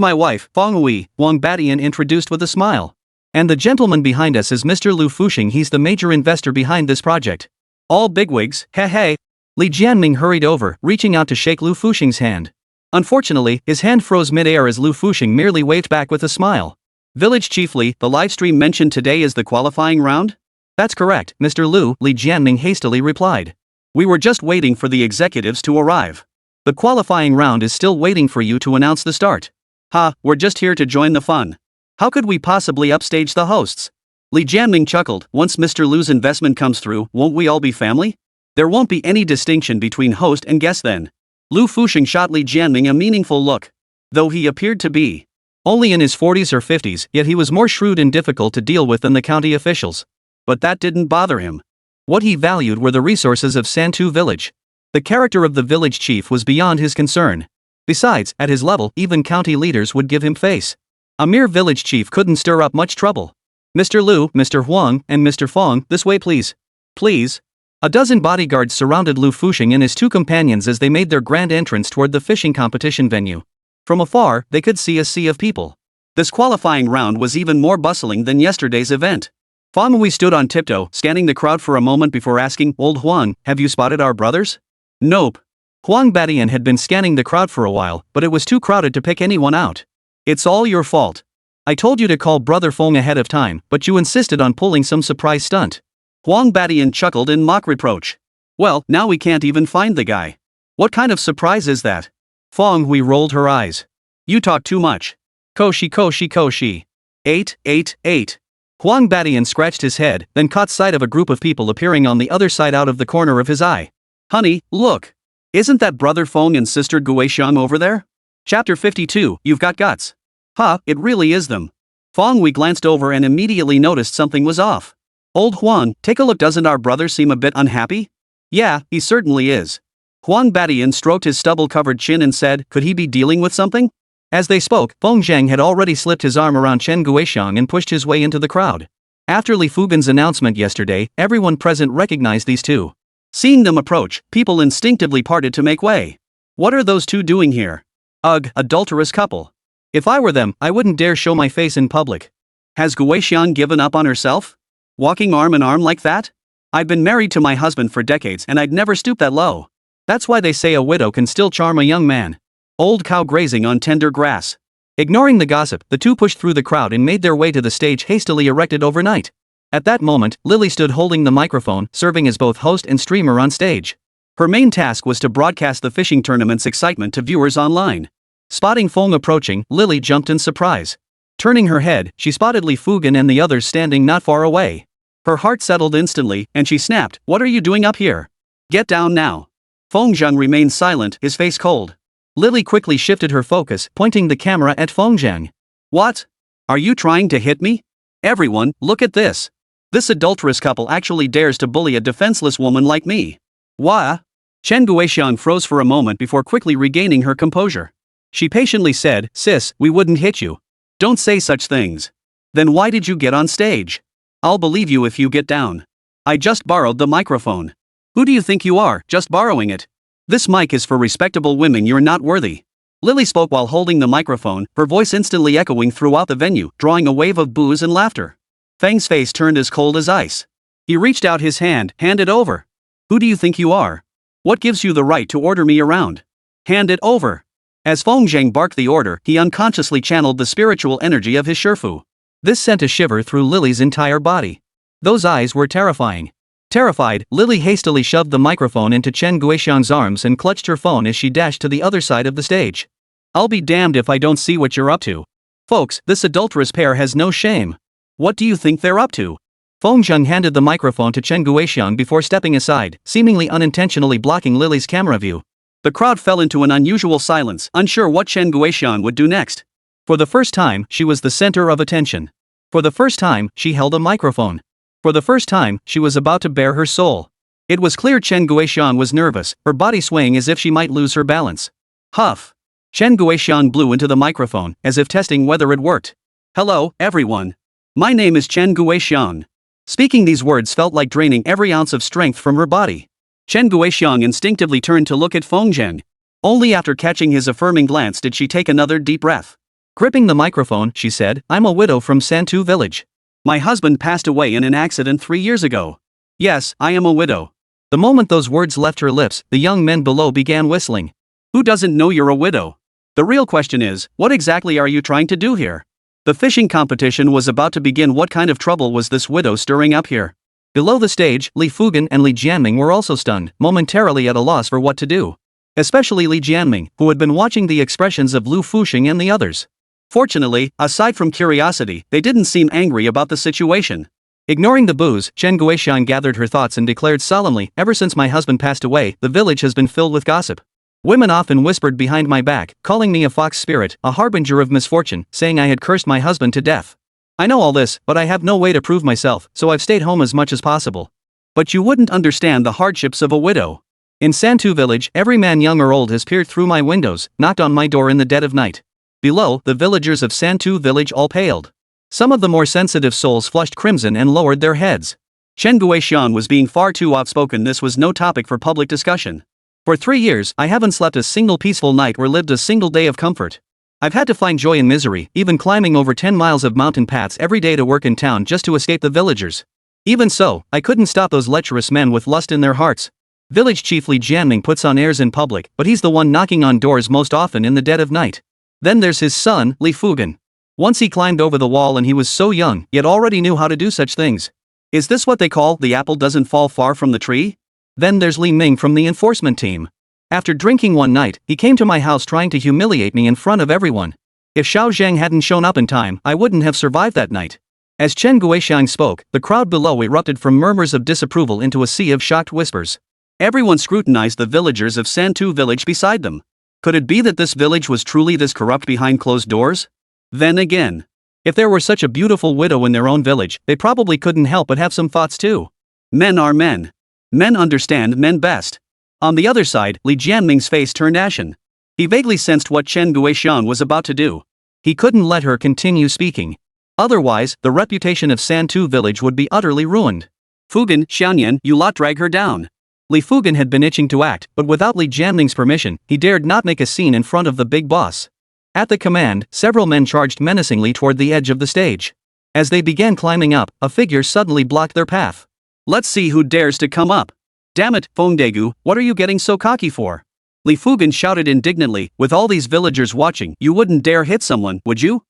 my wife, Feng, Huang Badian introduced with a smile. And the gentleman behind us is Mr. Lu Fuxing, he's the major investor behind this project. All bigwigs, hey. Li Jianming hurried over, reaching out to shake Lu Fuxing's hand. Unfortunately, his hand froze mid-air as Lu Fuxing merely waved back with a smile. Village Chief Li, the livestream mentioned today is the qualifying round? That's correct, Mr. Lu, Li Jianming hastily replied. We were just waiting for the executives to arrive. The qualifying round is still waiting for you to announce the start. We're just here to join the fun. How could we possibly upstage the hosts? Li Jianming chuckled, once Mr. Lu's investment comes through, won't we all be family? There won't be any distinction between host and guest then. Lu Fuxing shot Li Jianming a meaningful look. Though he appeared to be only in his 40s or 50s, yet he was more shrewd and difficult to deal with than the county officials. But that didn't bother him. What he valued were the resources of Santu village. The character of the village chief was beyond his concern. Besides, at his level, even county leaders would give him face. A mere village chief couldn't stir up much trouble. Mr. Lu, Mr. Huang, and Mr. Feng, this way please. Please. A dozen bodyguards surrounded Lu Fuxing and his two companions as they made their grand entrance toward the fishing competition venue. From afar, they could see a sea of people. This qualifying round was even more bustling than yesterday's event. Feng stood on tiptoe, scanning the crowd for a moment before asking, Old Huang, have you spotted our brothers? Nope. Huang Badian had been scanning the crowd for a while, but it was too crowded to pick anyone out. It's all your fault. I told you to call Brother Feng ahead of time, but you insisted on pulling some surprise stunt. Huang Badian chuckled in mock reproach. Well, now we can't even find the guy. What kind of surprise is that? Feng Hui rolled her eyes. You talk too much. Koshi. 8. Huang Badian scratched his head, then caught sight of a group of people appearing on the other side out of the corner of his eye. Honey, look. Isn't that Brother Feng and Sister Guixiang over there? Chapter 52, You've Got Guts. It really is them. Feng Hui glanced over and immediately noticed something was off. Old Huang, take a look, doesn't our brother seem a bit unhappy? Yeah, he certainly is. Huang Badian stroked his stubble-covered chin and said, could he be dealing with something? As they spoke, Feng Zhang had already slipped his arm around Chen Guixiang and pushed his way into the crowd. After Li Fugan's announcement yesterday, everyone present recognized these two. Seeing them approach, people instinctively parted to make way. What are those two doing here? Ugh, adulterous couple. If I were them, I wouldn't dare show my face in public. Has Guixiang given up on herself? Walking arm in arm like that? I've been married to my husband for decades and I'd never stoop that low. That's why they say a widow can still charm a young man. Old cow grazing on tender grass. Ignoring the gossip, the two pushed through the crowd and made their way to the stage hastily erected overnight. At that moment, Lily stood holding the microphone, serving as both host and streamer on stage. Her main task was to broadcast the fishing tournament's excitement to viewers online. Spotting Feng approaching, Lily jumped in surprise. Turning her head, she spotted Li Fugan and the others standing not far away. Her heart settled instantly, and she snapped, What are you doing up here? Get down now. Feng Zhang remained silent, his face cold. Lily quickly shifted her focus, pointing the camera at Feng Zhang. What? Are you trying to hit me? Everyone, look at this. This adulterous couple actually dares to bully a defenseless woman like me. Why? Chen Guixiang froze for a moment before quickly regaining her composure. She patiently said, Sis, we wouldn't hit you. Don't say such things. Then why did you get on stage? I'll believe you if you get down. I just borrowed the microphone. Who do you think you are, just borrowing it? This mic is for respectable women, you're not worthy. Lily spoke while holding the microphone, her voice instantly echoing throughout the venue, drawing a wave of boos and laughter. Feng's face turned as cold as ice. He reached out his hand, hand it over. Who do you think you are? What gives you the right to order me around? Hand it over. As Feng Zhang barked the order, he unconsciously channeled the spiritual energy of his Shifu. This sent a shiver through Lily's entire body. Those eyes were terrifying. Terrified, Lily hastily shoved the microphone into Chen Guixiang's arms and clutched her phone as she dashed to the other side of the stage. I'll be damned if I don't see what you're up to. Folks, this adulterous pair has no shame. What do you think they're up to? Feng Zhang handed the microphone to Chen Guixiang before stepping aside, seemingly unintentionally blocking Lily's camera view. The crowd fell into an unusual silence, unsure what Chen Guixiang would do next. For the first time, she was the center of attention. For the first time, she held a microphone. For the first time, she was about to bare her soul. It was clear Chen Guixiang was nervous, her body swaying as if she might lose her balance. Huff. Chen Guixiang blew into the microphone, as if testing whether it worked. Hello, everyone. My name is Chen Guixiang. Speaking these words felt like draining every ounce of strength from her body. Chen Guixiang instinctively turned to look at Feng Zhang. Only after catching his affirming glance did she take another deep breath. Gripping the microphone, she said, I'm a widow from Santu village. My husband passed away in an accident 3 years ago. Yes, I am a widow. The moment those words left her lips, the young men below began whistling. Who doesn't know you're a widow? The real question is, what exactly are you trying to do here? The fishing competition was about to begin. What kind of trouble was this widow stirring up here? Below the stage, Li Fugan and Li Jianming were also stunned, momentarily at a loss for what to do. Especially Li Jianming, who had been watching the expressions of Lu Fuxing and the others. Fortunately, aside from curiosity, they didn't seem angry about the situation. Ignoring the boos, Chen Guixiang gathered her thoughts and declared solemnly, ever since my husband passed away, the village has been filled with gossip. Women often whispered behind my back, calling me a fox spirit, a harbinger of misfortune, saying I had cursed my husband to death. I know all this, but I have no way to prove myself, so I've stayed home as much as possible. But you wouldn't understand the hardships of a widow. In Santu village, every man young or old has peered through my windows, knocked on my door in the dead of night. Below, the villagers of Santu village all paled. Some of the more sensitive souls flushed crimson and lowered their heads. Chen Guixiang was being far too outspoken. This was no topic for public discussion. For 3 years, I haven't slept a single peaceful night or lived a single day of comfort. I've had to find joy in misery, even climbing over 10 miles of mountain paths every day to work in town just to escape the villagers. Even so, I couldn't stop those lecherous men with lust in their hearts. Village chief Li Jianming puts on airs in public, but he's the one knocking on doors most often in the dead of night. Then there's his son, Li Fugan. Once he climbed over the wall and he was so young, yet already knew how to do such things. Is this what they call the apple doesn't fall far from the tree? Then there's Li Ming from the enforcement team. After drinking one night, he came to my house trying to humiliate me in front of everyone. If Xiao Zhang hadn't shown up in time, I wouldn't have survived that night. As Chen Guixiang spoke, the crowd below erupted from murmurs of disapproval into a sea of shocked whispers. Everyone scrutinized the villagers of Santu village beside them. Could it be that this village was truly this corrupt behind closed doors? Then again, if there were such a beautiful widow in their own village, they probably couldn't help but have some thoughts too. Men are men. Men understand men best. On the other side, Li Jianming's face turned ashen. He vaguely sensed what Chen Guixiang was about to do. He couldn't let her continue speaking. Otherwise, the reputation of Santu village would be utterly ruined. Fugan, Xianyan, you lot drag her down. Li Fugan had been itching to act, but without Li Jianming's permission, he dared not make a scene in front of the big boss. At the command, several men charged menacingly toward the edge of the stage. As they began climbing up, a figure suddenly blocked their path. Let's see who dares to come up. Damn it, Feng Degu, what are you getting so cocky for? Li Fugan shouted indignantly, with all these villagers watching, you wouldn't dare hit someone, would you?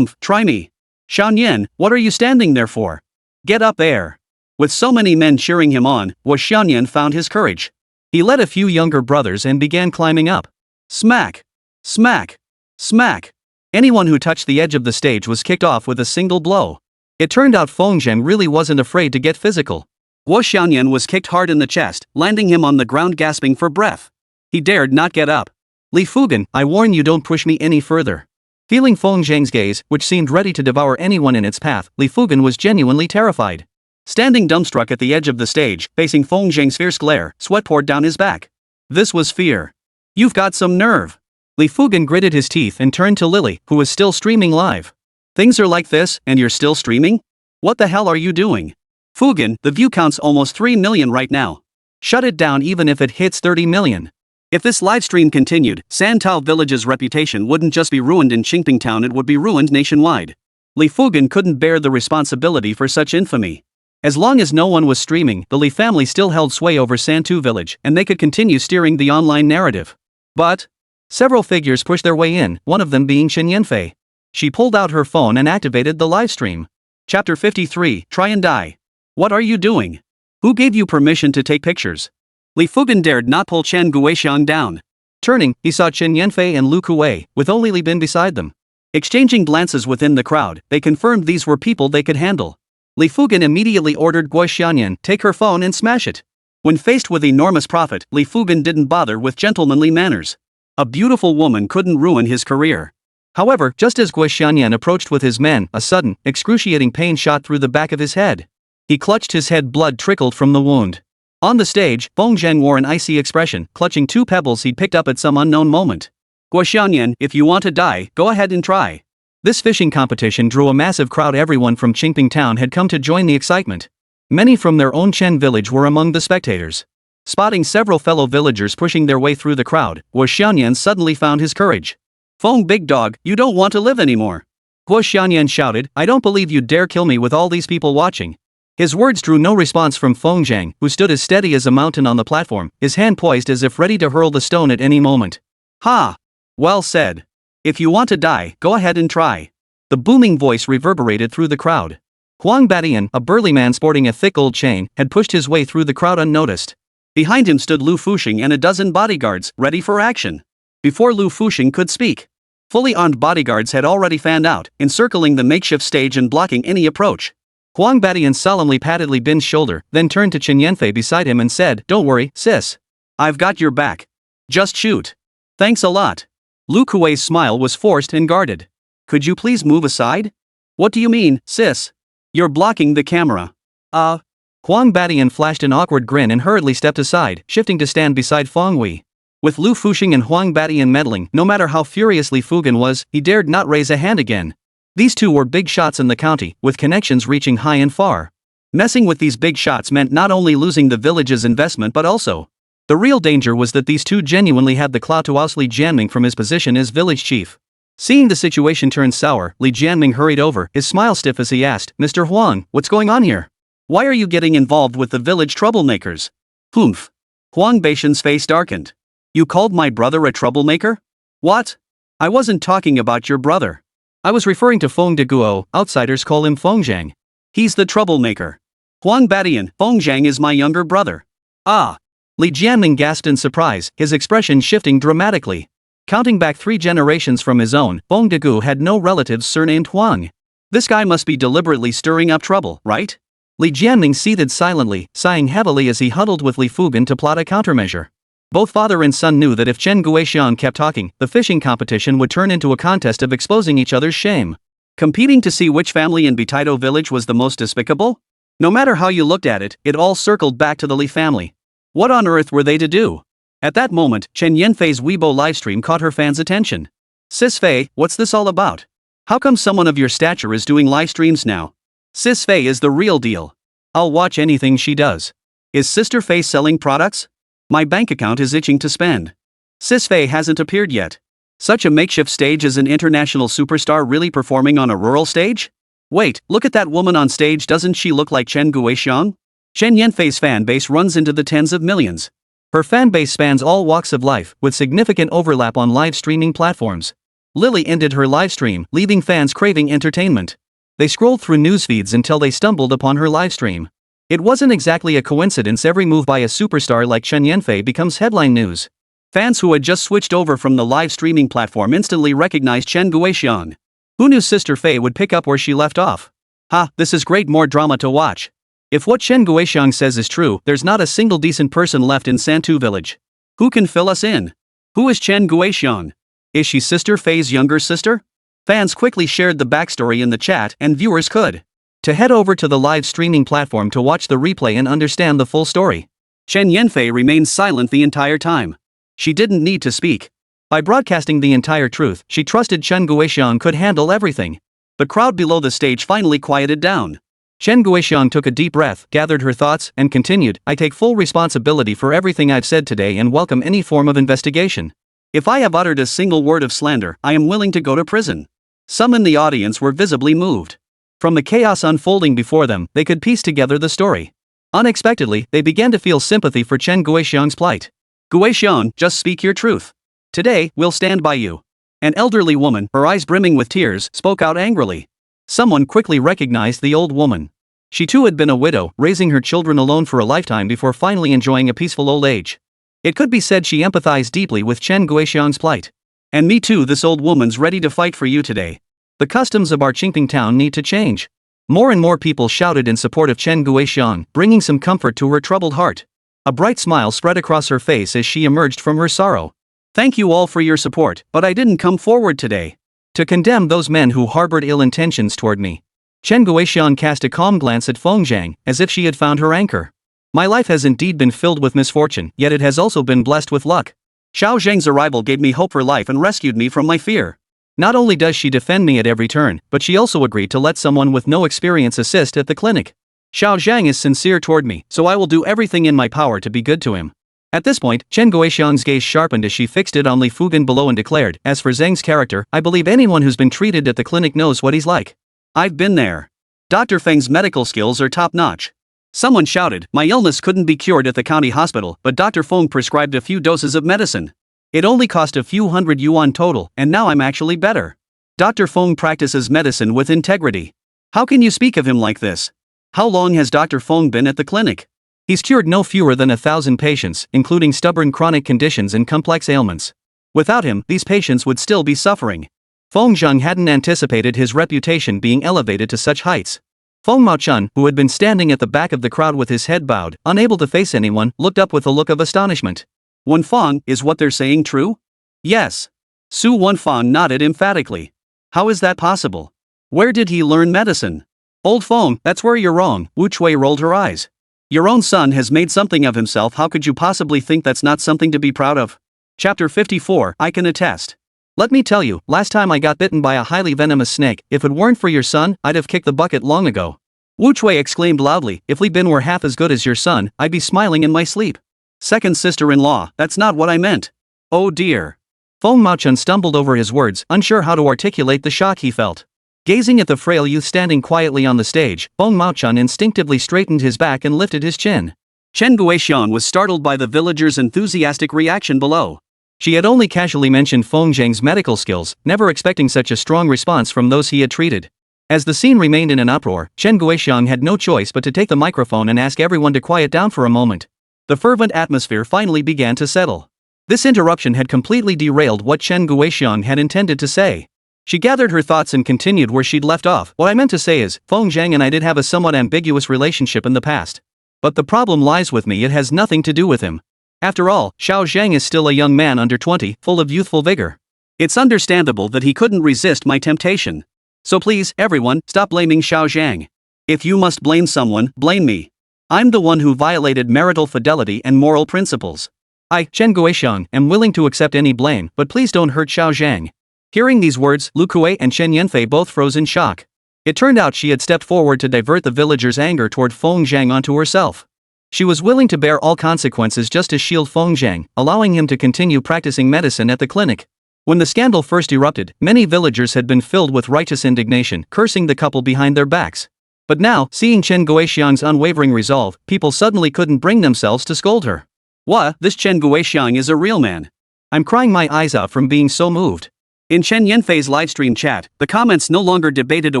Try me. Xianyan, what are you standing there for? Get up there. With so many men cheering him on, Xianyan found his courage. He led a few younger brothers and began climbing up. Smack! Smack! Smack! Anyone who touched the edge of the stage was kicked off with a single blow. It turned out Feng Zhang really wasn't afraid to get physical. Xianyan was kicked hard in the chest, landing him on the ground gasping for breath. He dared not get up. Li Fugan, I warn you, don't push me any further. Feeling Feng Zhang's gaze, which seemed ready to devour anyone in its path, Li Fugan was genuinely terrified. Standing dumbstruck at the edge of the stage, facing Feng Zhang's fierce glare, sweat poured down his back. This was fear. You've got some nerve. Li Fugan gritted his teeth and turned to Lily, who was still streaming live. Things are like this, and you're still streaming? What the hell are you doing? Fugen, the view count's almost 3 million right now. Shut it down even if it hits 30 million. If this livestream continued, Santao Village's reputation wouldn't just be ruined in Qingping Town, it would be ruined nationwide. Li Fugen couldn't bear the responsibility for such infamy. As long as no one was streaming, the Li family still held sway over Santu Village, and they could continue steering the online narrative. But several figures pushed their way in, one of them being Chen Yanfei. She pulled out her phone and activated the livestream. Chapter 53, Try and Die. What are you doing? Who gave you permission to take pictures? Li Fugen dared not pull Chen Guoxiang down. Turning, he saw Chen Yanfei and Lu Kuei, with only Li Bin beside them. Exchanging glances within the crowd, they confirmed these were people they could handle. Li Fugen immediately ordered Guoxianyan, take her phone and smash it. When faced with enormous profit, Li Fugen didn't bother with gentlemanly manners. A beautiful woman couldn't ruin his career. However, just as Guoxianyan approached with his men, a sudden, excruciating pain shot through the back of his head. He clutched his head, blood trickled from the wound. On the stage, Feng Zheng wore an icy expression, clutching 2 pebbles he'd picked up at some unknown moment. Guoxianyan, if you want to die, go ahead and try. This fishing competition drew a massive crowd. Everyone from Qingping Town had come to join the excitement. Many from their own Chen village were among the spectators. Spotting several fellow villagers pushing their way through the crowd, Guoxianyan suddenly found his courage. Feng, big dog, you don't want to live anymore. Guoxianyan shouted, I don't believe you dare kill me with all these people watching. His words drew no response from Feng Zheng, who stood as steady as a mountain on the platform, his hand poised as if ready to hurl the stone at any moment. Ha! Well said. If you want to die, go ahead and try. The booming voice reverberated through the crowd. Huang Batian, a burly man sporting a thick gold chain, had pushed his way through the crowd unnoticed. Behind him stood Lu Fuxing and a dozen bodyguards, ready for action. Before Lu Fuxing could speak, fully armed bodyguards had already fanned out, encircling the makeshift stage and blocking any approach. Huang Batian solemnly patted Li Bin's shoulder, then turned to Chen Yanfei beside him and said, Don't worry, sis. I've got your back. Just shoot. Thanks a lot. Lu Kuei's smile was forced and guarded. Could you please move aside? What do you mean, sis? You're blocking the camera. Huang Batian flashed an awkward grin and hurriedly stepped aside, shifting to stand beside Feng Wei. With Lu Fuxing and Huang Batian meddling, no matter how furious Li Fugen was, he dared not raise a hand again. These two were big shots in the county, with connections reaching high and far. Messing with these big shots meant not only losing the village's investment but also. The real danger was that these two genuinely had the clout to oust Li Jianming from his position as village chief. Seeing the situation turn sour, Li Jianming hurried over, his smile stiff as he asked, Mr. Huang, what's going on here? Why are you getting involved with the village troublemakers? Humph. Huang Beishan's face darkened. You called my brother a troublemaker? What? I wasn't talking about your brother. I was referring to Feng de Guo, outsiders call him Feng Zhang. He's the troublemaker. Huang Batian, Feng Zhang is my younger brother. Ah. Li Jianming gasped in surprise, his expression shifting dramatically. Counting back 3 generations from his own, Feng de Guo had no relatives surnamed Huang. This guy must be deliberately stirring up trouble, right? Li Jianming seethed silently, sighing heavily as he huddled with Li Fugen to plot a countermeasure. Both father and son knew that if Chen Guoxiang kept talking, the fishing competition would turn into a contest of exposing each other's shame. Competing to see which family in Betaito village was the most despicable? No matter how you looked at it, it all circled back to the Li family. What on earth were they to do? At that moment, Chen Yanfei's Weibo livestream caught her fans' attention. Sis Fei, what's this all about? How come someone of your stature is doing livestreams now? Sis Fei is the real deal. I'll watch anything she does. Is Sister Fei selling products? My bank account is itching to spend. Sis Fei hasn't appeared yet. Such a makeshift stage as an international superstar really performing on a rural stage? Wait, look at that woman on stage, doesn't she look like Chen Guoxiang? Chen Yanfei's fan base runs into the tens of millions. Her fan base spans all walks of life, with significant overlap on live streaming platforms. Lily ended her live stream, leaving fans craving entertainment. They scrolled through news feeds until they stumbled upon her live stream. It wasn't exactly a coincidence every move by a superstar like Chen Yanfei becomes headline news. Fans who had just switched over from the live streaming platform instantly recognized Chen Guoxiang. Who knew Sister Fei would pick up where she left off? Ha, this is great, more drama to watch. If what Chen Guoxiang says is true, there's not a single decent person left in Santu village. Who can fill us in? Who is Chen Guoxiang? Is she Sister Fei's younger sister? Fans quickly shared the backstory in the chat and viewers could to head over to the live streaming platform to watch the replay and understand the full story. Chen Yanfei remained silent the entire time. She didn't need to speak. By broadcasting the entire truth, she trusted Chen Guoxiang could handle everything. The crowd below the stage finally quieted down. Chen Guoxiang took a deep breath, gathered her thoughts, and continued, I take full responsibility for everything I've said today and welcome any form of investigation. If I have uttered a single word of slander, I am willing to go to prison. Some in the audience were visibly moved. From the chaos unfolding before them, they could piece together the story. Unexpectedly, they began to feel sympathy for Chen Guoxiang's plight. Guoxiang, just speak your truth. Today, we'll stand by you. An elderly woman, her eyes brimming with tears, spoke out angrily. Someone quickly recognized the old woman. She too had been a widow, raising her children alone for a lifetime before finally enjoying a peaceful old age. It could be said she empathized deeply with Chen Guoxiang's plight. And me too, this old woman's ready to fight for you today. The customs of our Qingping town need to change. More and more people shouted in support of Chen Guoxiang, bringing some comfort to her troubled heart. A bright smile spread across her face as she emerged from her sorrow. Thank you all for your support, but I didn't come forward today to condemn those men who harbored ill intentions toward me. Chen Guoxiang cast a calm glance at Feng, as if she had found her anchor. My life has indeed been filled with misfortune, yet it has also been blessed with luck. Xiao Zhang's arrival gave me hope for life and rescued me from my fear. Not only does she defend me at every turn, but she also agreed to let someone with no experience assist at the clinic. Xiao Zhang is sincere toward me, so I will do everything in my power to be good to him. At this point, Chen Guoxiang's gaze sharpened as she fixed it on Li Fugan below and declared, as for Zheng's character, I believe anyone who's been treated at the clinic knows what he's like. I've been there. Dr. Feng's medical skills are top-notch. Someone shouted, my illness couldn't be cured at the county hospital, but Dr. Feng prescribed a few doses of medicine. It only cost a few hundred yuan total, and now I'm actually better. Dr. Feng practices medicine with integrity. How can you speak of him like this? How long has Dr. Feng been at the clinic? He's cured no fewer than 1,000 patients, including stubborn chronic conditions and complex ailments. Without him, these patients would still be suffering. Feng Zheng hadn't anticipated his reputation being elevated to such heights. Feng Maochun, who had been standing at the back of the crowd with his head bowed, unable to face anyone, looked up with a look of astonishment. Wenfang, is what they're saying true? Yes. Su Wenfang nodded emphatically. How is that possible? Where did he learn medicine? Old Feng, that's where you're wrong, Wu Chui rolled her eyes. Your own son has made something of himself, how could you possibly think that's not something to be proud of? Chapter 54, I can attest. Let me tell you, last time I got bitten by a highly venomous snake, if it weren't for your son, I'd have kicked the bucket long ago. Wu Chui exclaimed loudly, if Li Bin were half as good as your son, I'd be smiling in my sleep. Second sister-in-law, that's not what I meant. Oh dear. Feng Maochun stumbled over his words, unsure how to articulate the shock he felt. Gazing at the frail youth standing quietly on the stage, Feng Maochun instinctively straightened his back and lifted his chin. Chen Guoxiang was startled by the villagers' enthusiastic reaction below. She had only casually mentioned Feng Zheng's medical skills, never expecting such a strong response from those he had treated. As the scene remained in an uproar, Chen Guoxiang had no choice but to take the microphone and ask everyone to quiet down for a moment. The fervent atmosphere finally began to settle. This interruption had completely derailed what Chen Guoxiang had intended to say. She gathered her thoughts and continued where she'd left off. What I meant to say is, Feng Zheng and I did have a somewhat ambiguous relationship in the past. But the problem lies with me, it has nothing to do with him. After all, Xiao Zhang is still a young man under 20, full of youthful vigor. It's understandable that he couldn't resist my temptation. So please, everyone, stop blaming Xiao Zhang. If you must blame someone, blame me. I'm the one who violated marital fidelity and moral principles. I, Chen Guoxiang, am willing to accept any blame, but please don't hurt Xiao Zhang. Hearing these words, Lu Kuei and Chen Yanfei both froze in shock. It turned out she had stepped forward to divert the villagers' anger toward Feng Zheng onto herself. She was willing to bear all consequences just to shield Feng Zheng, allowing him to continue practicing medicine at the clinic. When the scandal first erupted, many villagers had been filled with righteous indignation, cursing the couple behind their backs. But now, seeing Chen Guoxiang's unwavering resolve, people suddenly couldn't bring themselves to scold her. What, this Chen Guoxiang is a real man. I'm crying my eyes out from being so moved. In Chen Yanfei's livestream chat, the comments no longer debated a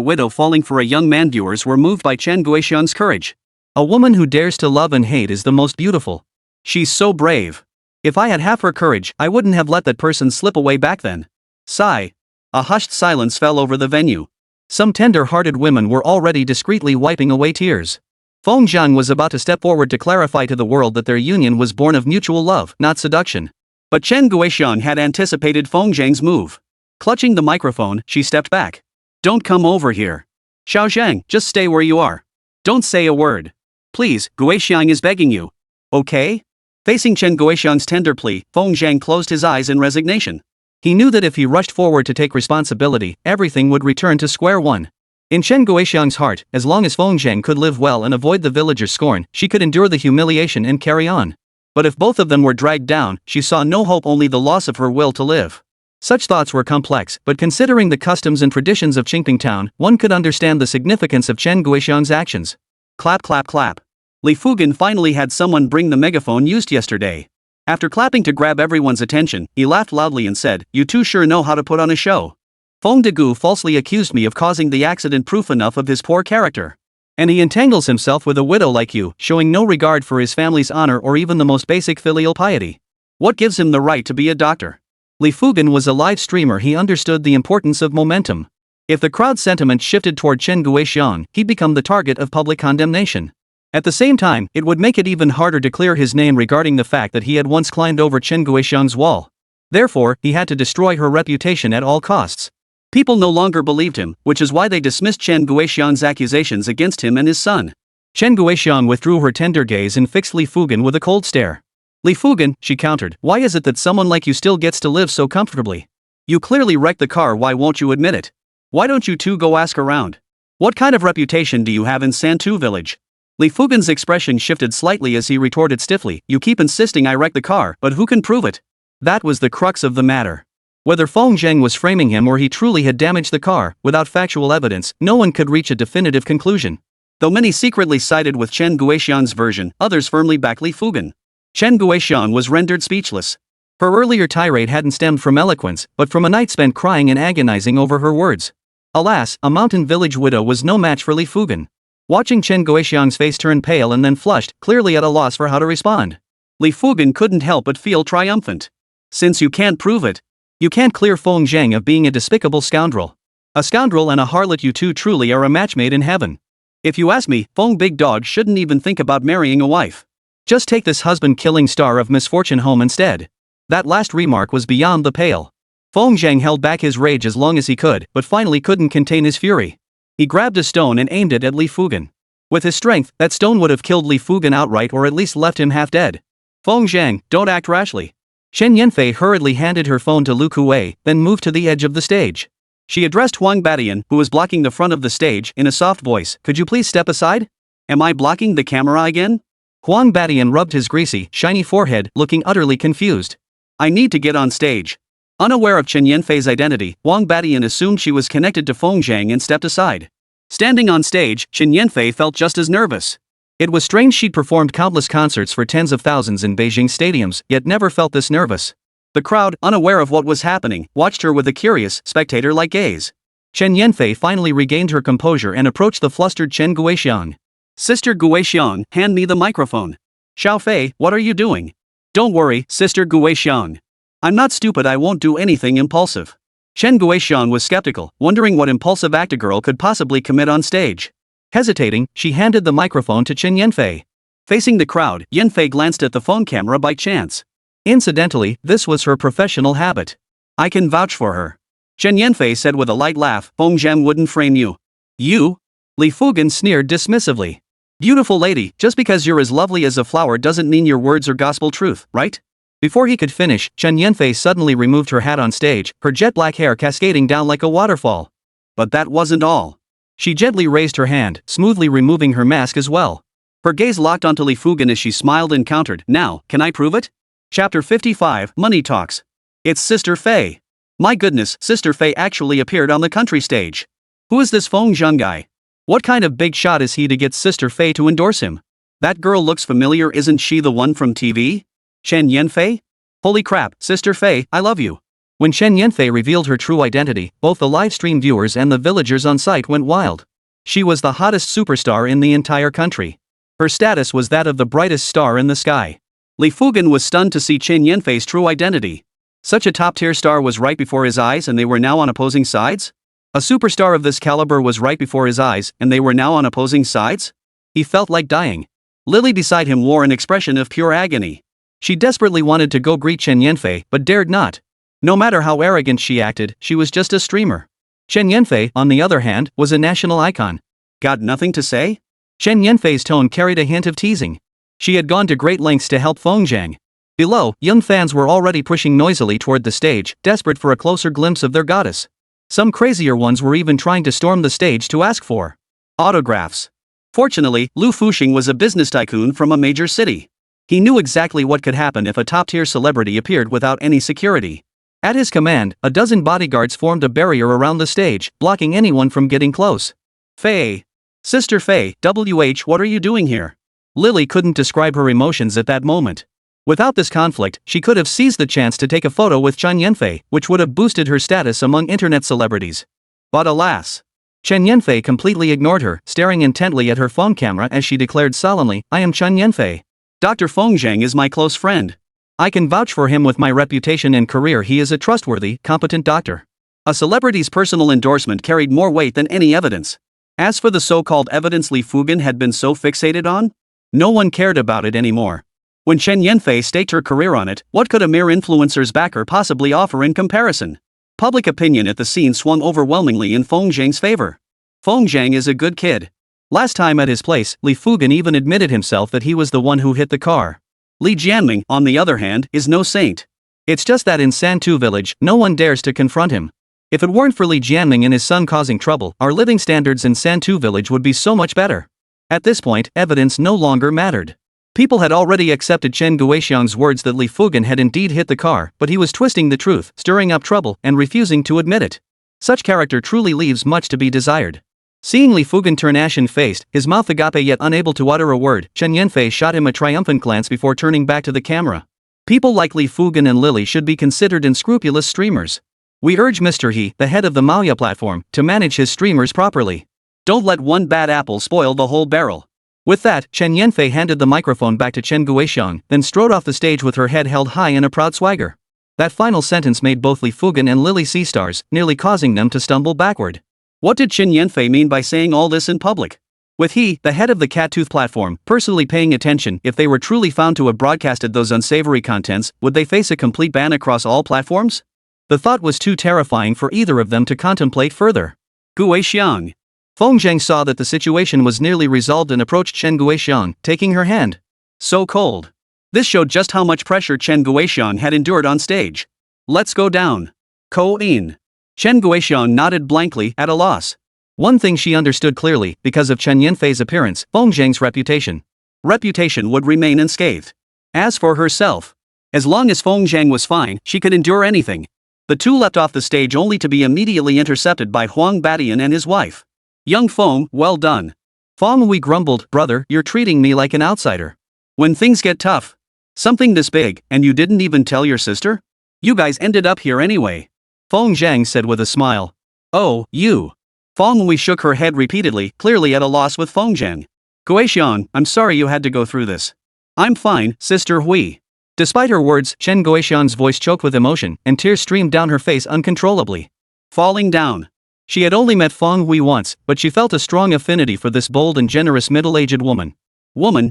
widow falling for a young man. Viewers were moved by Chen Guoxiang's courage. A woman who dares to love and hate is the most beautiful. She's so brave. If I had half her courage, I wouldn't have let that person slip away back then. Sigh. A hushed silence fell over the venue. Some tender-hearted women were already discreetly wiping away tears. Feng Zheng was about to step forward to clarify to the world that their union was born of mutual love, not seduction. But Chen Guoxiang had anticipated Feng Zheng's move. Clutching the microphone, she stepped back. Don't come over here. Xiao Zhang, just stay where you are. Don't say a word. Please, Guoxiang is begging you. Okay? Facing Chen Guoxiang's tender plea, Feng Zheng closed his eyes in resignation. He knew that if he rushed forward to take responsibility, everything would return to square one. In Chen Guoxiang's heart, as long as Feng Zheng could live well and avoid the villagers' scorn, she could endure the humiliation and carry on. But if both of them were dragged down, she saw no hope, only the loss of her will to live. Such thoughts were complex, but considering the customs and traditions of Qingping Town, one could understand the significance of Chen Guoxiang's actions. Clap clap clap. Li Fugan finally had someone bring the megaphone used yesterday. After clapping to grab everyone's attention, he laughed loudly and said, "You two sure know how to put on a show. Feng Degu falsely accused me of causing the accident, proof enough of his poor character. And he entangles himself with a widow like you, showing no regard for his family's honor or even the most basic filial piety. What gives him the right to be a doctor?" Li Fugan was a live streamer. He understood the importance of momentum. If the crowd's sentiment shifted toward Chen Guoxiang, he'd become the target of public condemnation. At the same time, it would make it even harder to clear his name regarding the fact that he had once climbed over Chen Guoxiang's wall. Therefore, he had to destroy her reputation at all costs. People no longer believed him, which is why they dismissed Chen Guoxiang's accusations against him and his son. Chen Guoxiang withdrew her tender gaze and fixed Li Fugan with a cold stare. "Li Fugan," she countered, "why is it that someone like you still gets to live so comfortably? You clearly wrecked the car, why won't you admit it? Why don't you two go ask around? What kind of reputation do you have in Santu village?" Li Fugan's expression shifted slightly as he retorted stiffly, "You keep insisting I wrecked the car, but who can prove it?" That was the crux of the matter. Whether Feng Zheng was framing him or he truly had damaged the car, without factual evidence, no one could reach a definitive conclusion. Though many secretly sided with Chen Guoxiang's version, others firmly backed Li Fugan. Chen Guoxiang was rendered speechless. Her earlier tirade hadn't stemmed from eloquence, but from a night spent crying and agonizing over her words. Alas, a mountain village widow was no match for Li Fugan. Watching Chen Guoxiang's face turn pale and then flushed, clearly at a loss for how to respond, Li Fugan couldn't help but feel triumphant. "Since you can't prove it, you can't clear Feng Zheng of being a despicable scoundrel. A scoundrel and a harlot, you two truly are a match made in heaven. If you ask me, Feng Big Dog shouldn't even think about marrying a wife. Just take this husband-killing star of misfortune home instead." That last remark was beyond the pale. Feng Zheng held back his rage as long as he could, but finally couldn't contain his fury. He grabbed a stone and aimed it at Li Fugan. With his strength, that stone would have killed Li Fugan outright or at least left him half dead. "Feng Zheng, don't act rashly." Shen Yanfei hurriedly handed her phone to Lu Kuwei, then moved to the edge of the stage. She addressed Huang Batian, who was blocking the front of the stage, in a soft voice, "Could you please step aside? Am I blocking the camera again?" Huang Batian rubbed his greasy, shiny forehead, looking utterly confused. "I need to get on stage." Unaware of Chen Yanfei's identity, Huang Batian assumed she was connected to Feng Zheng and stepped aside. Standing on stage, Chen Yanfei felt just as nervous. It was strange. She'd performed countless concerts for tens of thousands in Beijing stadiums, yet never felt this nervous. The crowd, unaware of what was happening, watched her with a curious, spectator-like gaze. Chen Yanfei finally regained her composure and approached the flustered Chen Guoxiang. "Sister Guoxiang, hand me the microphone." "Xiao Fei, what are you doing?" "Don't worry, Sister Guoxiang. I'm not stupid, I won't do anything impulsive." Chen Guoxiang was skeptical, wondering what impulsive act a girl could possibly commit on stage. Hesitating, she handed the microphone to Chen Yanfei. Facing the crowd, Yanfei glanced at the phone camera by chance. Incidentally, this was her professional habit. "I can vouch for her," Chen Yanfei said with a light laugh. "Feng Zheng wouldn't frame you." "You?" Li Fugan sneered dismissively. "Beautiful lady, just because you're as lovely as a flower doesn't mean your words are gospel truth, right?" Before he could finish, Chen Yanfei suddenly removed her hat on stage, her jet black hair cascading down like a waterfall. But that wasn't all. She gently raised her hand, smoothly removing her mask as well. Her gaze locked onto Li Fugan as she smiled and countered, "Now, can I prove it?" Chapter 55, Money Talks. It's Sister Fei. My goodness, Sister Fei actually appeared on the country stage. Who is this Feng Zheng guy? What kind of big shot is he to get Sister Fei to endorse him? That girl looks familiar, isn't she the one from TV? Chen Yanfei? Holy crap, Sister Fei, I love you. When Chen Yanfei revealed her true identity, both the live stream viewers and the villagers on site went wild. She was the hottest superstar in the entire country. Her status was that of the brightest star in the sky. Li Fugan was stunned to see Chen Yanfei's true identity. Such a top-tier star was right before his eyes and they were now on opposing sides? A superstar of this caliber was right before his eyes and they were now on opposing sides? He felt like dying. Lily beside him wore an expression of pure agony. She desperately wanted to go greet Chen Yanfei but dared not. No matter how arrogant she acted, she was just a streamer. Chen Yanfei, on the other hand, was a national icon. Got nothing to say? Chen Yanfei's tone carried a hint of teasing. She had gone to great lengths to help Feng Zheng. Below, young fans were already pushing noisily toward the stage, desperate for a closer glimpse of their goddess. Some crazier ones were even trying to storm the stage to ask for autographs. Fortunately, Lu Fuxing was a business tycoon from a major city. He knew exactly what could happen if a top-tier celebrity appeared without any security. At his command, a dozen bodyguards formed a barrier around the stage, blocking anyone from getting close. Fei. Sister Fei, what are you doing here? Lily couldn't describe her emotions at that moment. Without this conflict, she could have seized the chance to take a photo with Chen Yanfei, which would have boosted her status among internet celebrities. But alas. Chen Yanfei completely ignored her, staring intently at her phone camera as she declared solemnly, I am Chen Yanfei. Dr. Feng Zhang is my close friend. I can vouch for him with my reputation and career. He is a trustworthy, competent doctor. A celebrity's personal endorsement carried more weight than any evidence. As for the so-called evidence Li Fugan had been so fixated on, no one cared about it anymore. When Chen Yanfei staked her career on it, what could a mere influencer's backer possibly offer in comparison? Public opinion at the scene swung overwhelmingly in Feng Zhang's favor. Feng Zhang is a good kid. Last time at his place, Li Fugan even admitted himself that he was the one who hit the car. Li Jianming, on the other hand, is no saint. It's just that in Santu village, no one dares to confront him. If it weren't for Li Jianming and his son causing trouble, our living standards in Santu village would be so much better. At this point, evidence no longer mattered. People had already accepted Chen Guixiang's words that Li Fugan had indeed hit the car, but he was twisting the truth, stirring up trouble, and refusing to admit it. Such character truly leaves much to be desired. Seeing Li Fugan turn ashen-faced, his mouth agape yet unable to utter a word, Chen Yanfei shot him a triumphant glance before turning back to the camera. People like Li Fugan and Lily should be considered unscrupulous streamers. We urge Mr. He, the head of the manga platform, to manage his streamers properly. Don't let one bad apple spoil the whole barrel. With that, Chen Yanfei handed the microphone back to Chen Guixiang, then strode off the stage with her head held high in a proud swagger. That final sentence made both Li Fugan and Lily see stars, nearly causing them to stumble backward. What did Chen Yanfei mean by saying all this in public? With he, the head of the Cattooth platform, personally paying attention, if they were truly found to have broadcasted those unsavory contents, would they face a complete ban across all platforms? The thought was too terrifying for either of them to contemplate further. Guixiang. Feng Zhang saw that the situation was nearly resolved and approached Chen Guixiang, taking her hand. So cold. This showed just how much pressure Chen Guixiang had endured on stage. Let's go down. Ko-in. Chen Guixiang nodded blankly, at a loss. One thing she understood clearly, because of Chen Yanfei's appearance, Feng Zhang's reputation. Reputation would remain unscathed. As for herself, as long as Feng Zhang was fine, she could endure anything. The two leapt off the stage only to be immediately intercepted by Huang Badian and his wife. Young Feng, well done. Feng Hui grumbled, brother, you're treating me like an outsider. When things get tough. Something this big, and you didn't even tell your sister? You guys ended up here anyway. Feng Zhang said with a smile. Oh, you. Feng Hui shook her head repeatedly, clearly at a loss with Feng Zhang. Guixiang, I'm sorry you had to go through this. I'm fine, Sister Hui. Despite her words, Chen Guixiang's voice choked with emotion, and tears streamed down her face uncontrollably. Falling down. She had only met Feng Hui once, but she felt a strong affinity for this bold and generous middle-aged woman.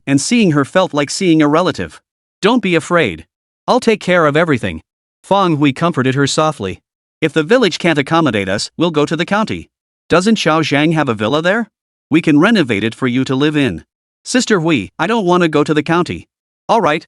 And seeing her felt like seeing a relative. Don't be afraid. I'll take care of everything. Feng Hui comforted her softly. If the village can't accommodate us, we'll go to the county. Doesn't Xiao Zhang have a villa there? We can renovate it for you to live in. Sister Hui, I don't want to go to the county. Alright.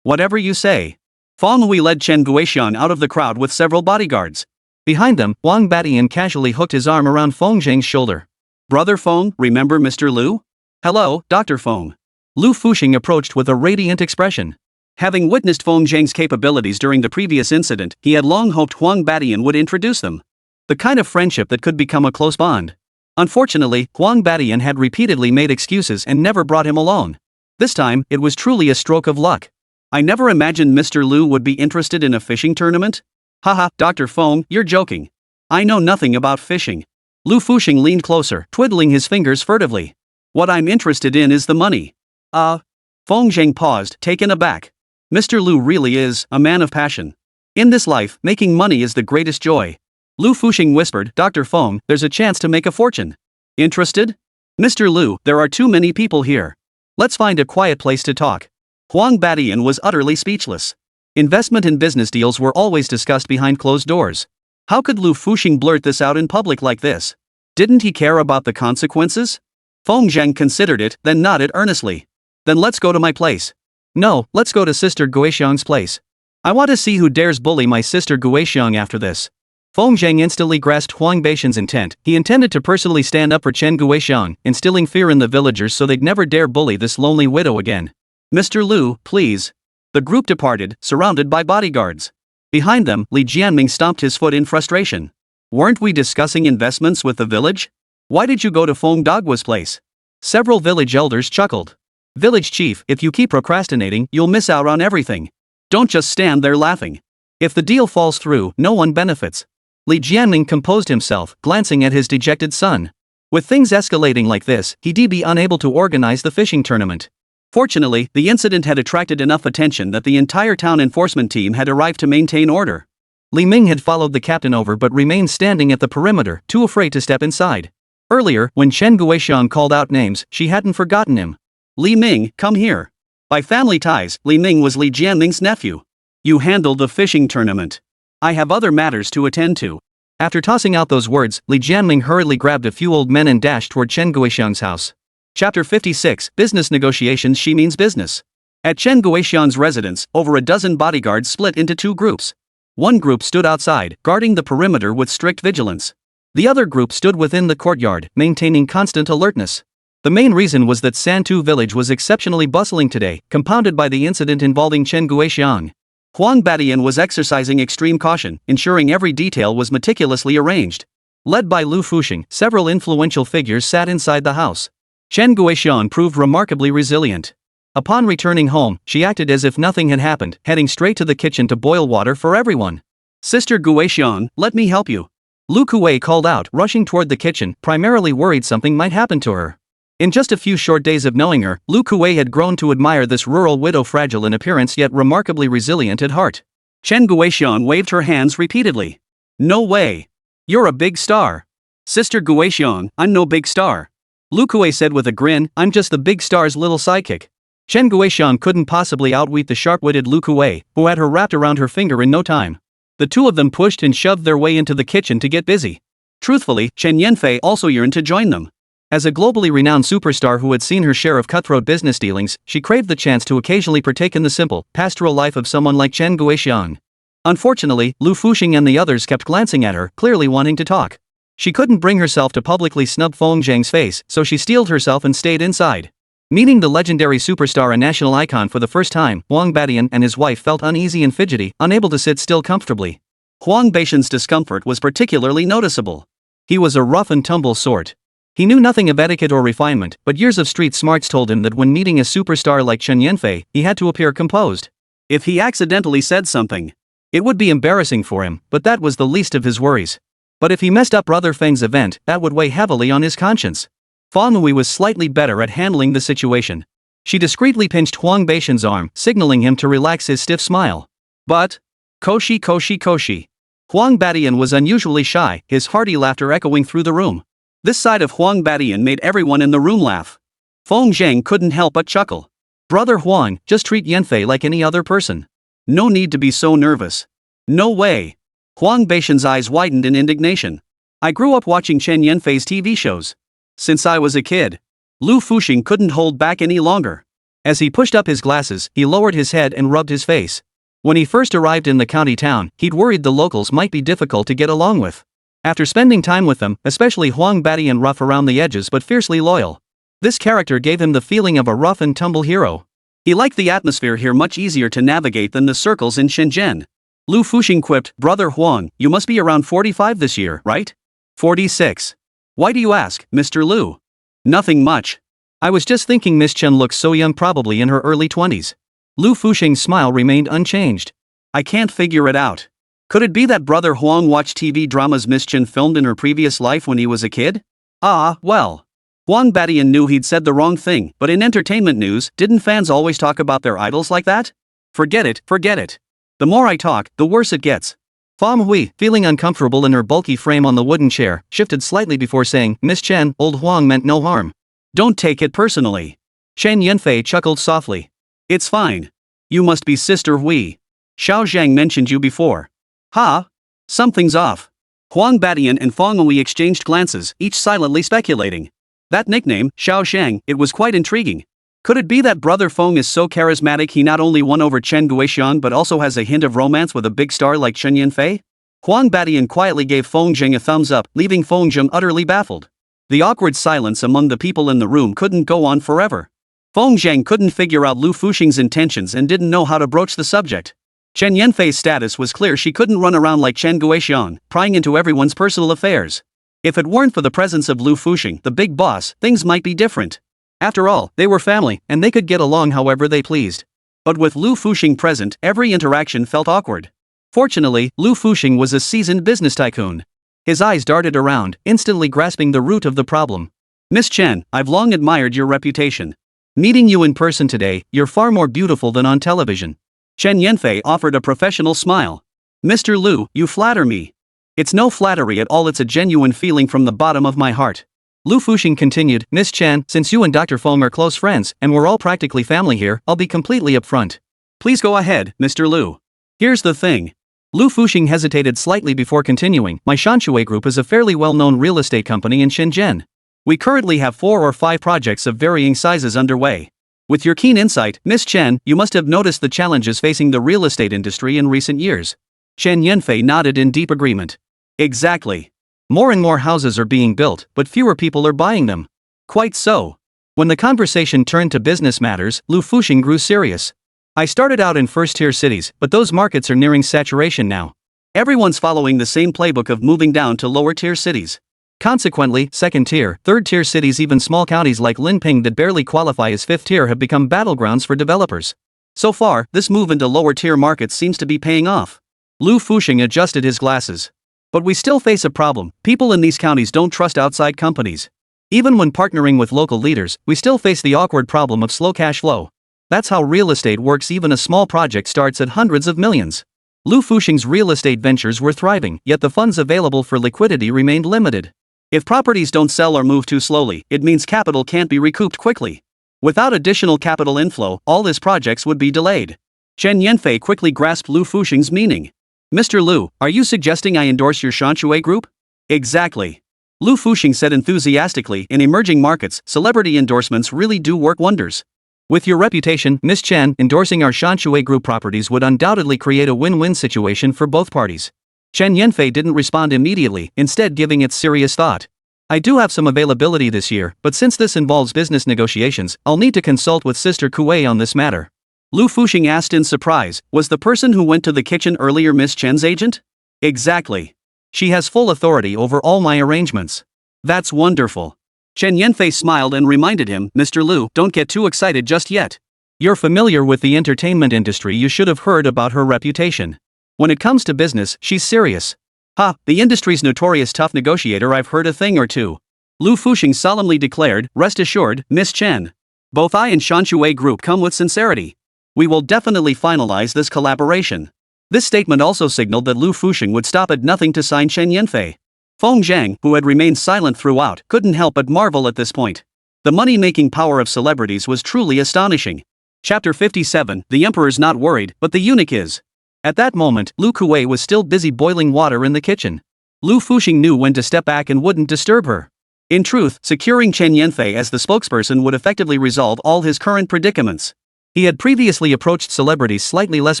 Whatever you say. Feng Hui led Chen Guixiang out of the crowd with several bodyguards. Behind them, Wang Badian casually hooked his arm around Feng Zhang's shoulder. Brother Feng, remember Mr. Lu? Hello, Dr. Feng. Lu Fuxing approached with a radiant expression. Having witnessed Feng Zhang's capabilities during the previous incident, he had long hoped Huang Badian would introduce them. The kind of friendship that could become a close bond. Unfortunately, Huang Badian had repeatedly made excuses and never brought him along. This time, it was truly a stroke of luck. I never imagined Mr. Lu would be interested in a fishing tournament. Haha, Dr. Feng, you're joking. I know nothing about fishing. Lu Fuxing leaned closer, twiddling his fingers furtively. What I'm interested in is the money. Feng Zhang paused, taken aback. Mr. Lu really is a man of passion. In this life, making money is the greatest joy. Lu Fuxing whispered, Dr. Feng, there's a chance to make a fortune. Interested? Mr. Lu, there are too many people here. Let's find a quiet place to talk. Huang Badian was utterly speechless. Investment and business deals were always discussed behind closed doors. How could Lu Fuxing blurt this out in public like this? Didn't he care about the consequences? Feng Zhang considered it, then nodded earnestly. Then let's go to my place. No, let's go to Sister Guixiang's place. I want to see who dares bully my Sister Guixiang after this. Feng Zhang instantly grasped Huang Beixian's intent. He intended to personally stand up for Chen Guixiang, instilling fear in the villagers so they'd never dare bully this lonely widow again. Mr. Lu, please. The group departed, surrounded by bodyguards. Behind them, Li Jianming stomped his foot in frustration. Weren't we discussing investments with the village? Why did you go to Feng Dagwa's place? Several village elders chuckled. Village chief, if you keep procrastinating, you'll miss out on everything. Don't just stand there laughing. If the deal falls through, no one benefits. Li Jianming composed himself, glancing at his dejected son. With things escalating like this, he'd be unable to organize the fishing tournament. Fortunately, the incident had attracted enough attention that the entire town enforcement team had arrived to maintain order. Li Ming had followed the captain over but remained standing at the perimeter, too afraid to step inside. Earlier, when Chen Guixiang called out names, she hadn't forgotten him. Li Ming, come here. By family ties, Li Ming was Li Jianming's nephew. You handled the fishing tournament. I have other matters to attend to. After tossing out those words, Li Jianming hurriedly grabbed a few old men and dashed toward Chen Guixiang's house. Chapter 56, Business Negotiations. She means business. At Chen Guixiang's residence, over a dozen bodyguards split into two groups. One group stood outside, guarding the perimeter with strict vigilance. The other group stood within the courtyard, maintaining constant alertness. The main reason was that Santu village was exceptionally bustling today, compounded by the incident involving Chen Guixiang. Huang Badian was exercising extreme caution, ensuring every detail was meticulously arranged. Led by Lu Fuxing, several influential figures sat inside the house. Chen Guixiang proved remarkably resilient. Upon returning home, she acted as if nothing had happened, heading straight to the kitchen to boil water for everyone. Sister Guixiang, let me help you. Lu Kuei called out, rushing toward the kitchen, primarily worried something might happen to her. In just a few short days of knowing her, Lu Kuei had grown to admire this rural widow, fragile in appearance yet remarkably resilient at heart. Chen Guixiang waved her hands repeatedly. No way. You're a big star. Sister Guixiang, I'm no big star. Lu Kuei said with a grin, I'm just the big star's little sidekick. Chen Guixiang couldn't possibly outwit the sharp-witted Lu Kuei, who had her wrapped around her finger in no time. The two of them pushed and shoved their way into the kitchen to get busy. Truthfully, Chen Yanfei also yearned to join them. As a globally renowned superstar who had seen her share of cutthroat business dealings, she craved the chance to occasionally partake in the simple, pastoral life of someone like Chen Guixiang. Unfortunately, Lu Fuxing and the others kept glancing at her, clearly wanting to talk. She couldn't bring herself to publicly snub Feng Zhang's face, so she steeled herself and stayed inside. Meeting the legendary superstar and national icon for the first time, Huang Badian and his wife felt uneasy and fidgety, unable to sit still comfortably. Huang Beixian's discomfort was particularly noticeable. He was a rough-and-tumble sort. He knew nothing of etiquette or refinement, but years of street smarts told him that when meeting a superstar like Chen Yanfei, he had to appear composed. If he accidentally said something, it would be embarrassing for him, but that was the least of his worries. But if he messed up Brother Feng's event, that would weigh heavily on his conscience. Feng Hui was slightly better at handling the situation. She discreetly pinched Huang Beixian's arm, signaling him to relax his stiff smile. But, Koshi. Huang Badian was unusually shy, his hearty laughter echoing through the room. This side of Huang Badian made everyone in the room laugh. Feng Zhang couldn't help but chuckle. Brother Huang, just treat Yanfei like any other person. No need to be so nervous. No way. Huang Beixian's eyes widened in indignation. I grew up watching Chen Yanfei's TV shows. Since I was a kid. Lu Fuxing couldn't hold back any longer. As he pushed up his glasses, he lowered his head and rubbed his face. When he first arrived in the county town, he'd worried the locals might be difficult to get along with. After spending time with them, especially Huang Badian, rough around the edges but fiercely loyal. This character gave him the feeling of a rough-and-tumble hero. He liked the atmosphere here much easier to navigate than the circles in Shenzhen. Lu Fuxing quipped, Brother Huang, you must be around 45 this year, right? 46. Why do you ask, Mr. Lu? Nothing much. I was just thinking Miss Chen looks so young, probably in her early 20s. Lu Fuxing's smile remained unchanged. I can't figure it out. Could it be that Brother Huang watched TV dramas Miss Chen filmed in her previous life when he was a kid? Ah, well. Huang Badian knew he'd said the wrong thing, but in entertainment news, didn't fans always talk about their idols like that? Forget it. The more I talk, the worse it gets. Feng Hui, feeling uncomfortable in her bulky frame on the wooden chair, shifted slightly before saying, Miss Chen, old Huang meant no harm. Don't take it personally. Chen Yanfei chuckled softly. It's fine. You must be Sister Hui. Xiao Zhang mentioned you before. Ha? Something's off. Huang Badian and Feng Hui exchanged glances, each silently speculating. That nickname, Xiao Zhang, it was quite intriguing. Could it be that Brother Feng is so charismatic he not only won over Chen Guixiang but also has a hint of romance with a big star like Chen Yanfei? Huang Badian quietly gave Feng Zheng a thumbs up, leaving Feng Zheng utterly baffled. The awkward silence among the people in the room couldn't go on forever. Feng Zheng couldn't figure out Lu Fuxing's intentions and didn't know how to broach the subject. Chen Yanfei's status was clear. She couldn't run around like Chen Guoxian, prying into everyone's personal affairs. If it weren't for the presence of Lu Fuxing, the big boss, things might be different. After all, they were family, and they could get along however they pleased. But with Lu Fuxing present, every interaction felt awkward. Fortunately, Lu Fuxing was a seasoned business tycoon. His eyes darted around, instantly grasping the root of the problem. Miss Chen, I've long admired your reputation. Meeting you in person today, you're far more beautiful than on television. Chen Yanfei offered a professional smile. Mr. Lu, you flatter me. It's no flattery at all, it's a genuine feeling from the bottom of my heart. Lu Fuxing continued, Miss Chen, since you and Dr. Feng are close friends, and we're all practically family here, I'll be completely upfront. Please go ahead, Mr. Lu. Here's the thing. Lu Fuxing hesitated slightly before continuing, my Shanshui Group is a fairly well-known real estate company in Shenzhen. We currently have 4 or 5 projects of varying sizes underway. With your keen insight, Miss Chen, you must have noticed the challenges facing the real estate industry in recent years. Chen Yanfei nodded in deep agreement. Exactly. More and more houses are being built, but fewer people are buying them. Quite so. When the conversation turned to business matters, Lu Fuxing grew serious. I started out in first-tier cities, but those markets are nearing saturation now. Everyone's following the same playbook of moving down to lower-tier cities. Consequently, second-tier, third-tier cities, even small counties like Linping that barely qualify as fifth-tier have become battlegrounds for developers. So far, this move into lower-tier markets seems to be paying off. Lu Fuxing adjusted his glasses. But we still face a problem. People in these counties don't trust outside companies. Even when partnering with local leaders, we still face the awkward problem of slow cash flow. That's how real estate works. Even a small project starts at hundreds of millions. Lu Fuxing's real estate ventures were thriving, yet the funds available for liquidity remained limited. If properties don't sell or move too slowly, it means capital can't be recouped quickly. Without additional capital inflow, all his projects would be delayed. Chen Yanfei quickly grasped Lu Fuxing's meaning. Mr. Lu, are you suggesting I endorse your Shanshui Group? Exactly. Lu Fuxing said enthusiastically, in emerging markets, celebrity endorsements really do work wonders. With your reputation, Miss Chen, endorsing our Shanshui Group properties would undoubtedly create a win-win situation for both parties. Chen Yanfei didn't respond immediately, instead giving it serious thought. I do have some availability this year, but since this involves business negotiations, I'll need to consult with Sister Kuei on this matter. Lu Fuxing asked in surprise, was the person who went to the kitchen earlier Miss Chen's agent? Exactly. She has full authority over all my arrangements. That's wonderful. Chen Yanfei smiled and reminded him, Mr. Lu, don't get too excited just yet. You're familiar with the entertainment industry, you should have heard about her reputation. When it comes to business, she's serious. The industry's notorious tough negotiator, I've heard a thing or two. Lu Fuxing solemnly declared, rest assured, Miss Chen. Both I and Shanshui Group come with sincerity. We will definitely finalize this collaboration. This statement also signaled that Lu Fuxing would stop at nothing to sign Chen Yanfei. Feng Zhang, who had remained silent throughout, couldn't help but marvel at this point. The money-making power of celebrities was truly astonishing. Chapter 57, The Emperor's not worried, but the eunuch is. At that moment, Lu Kuei was still busy boiling water in the kitchen. Lu Fuxing knew when to step back and wouldn't disturb her. In truth, securing Chen Yanfei as the spokesperson would effectively resolve all his current predicaments. He had previously approached celebrities slightly less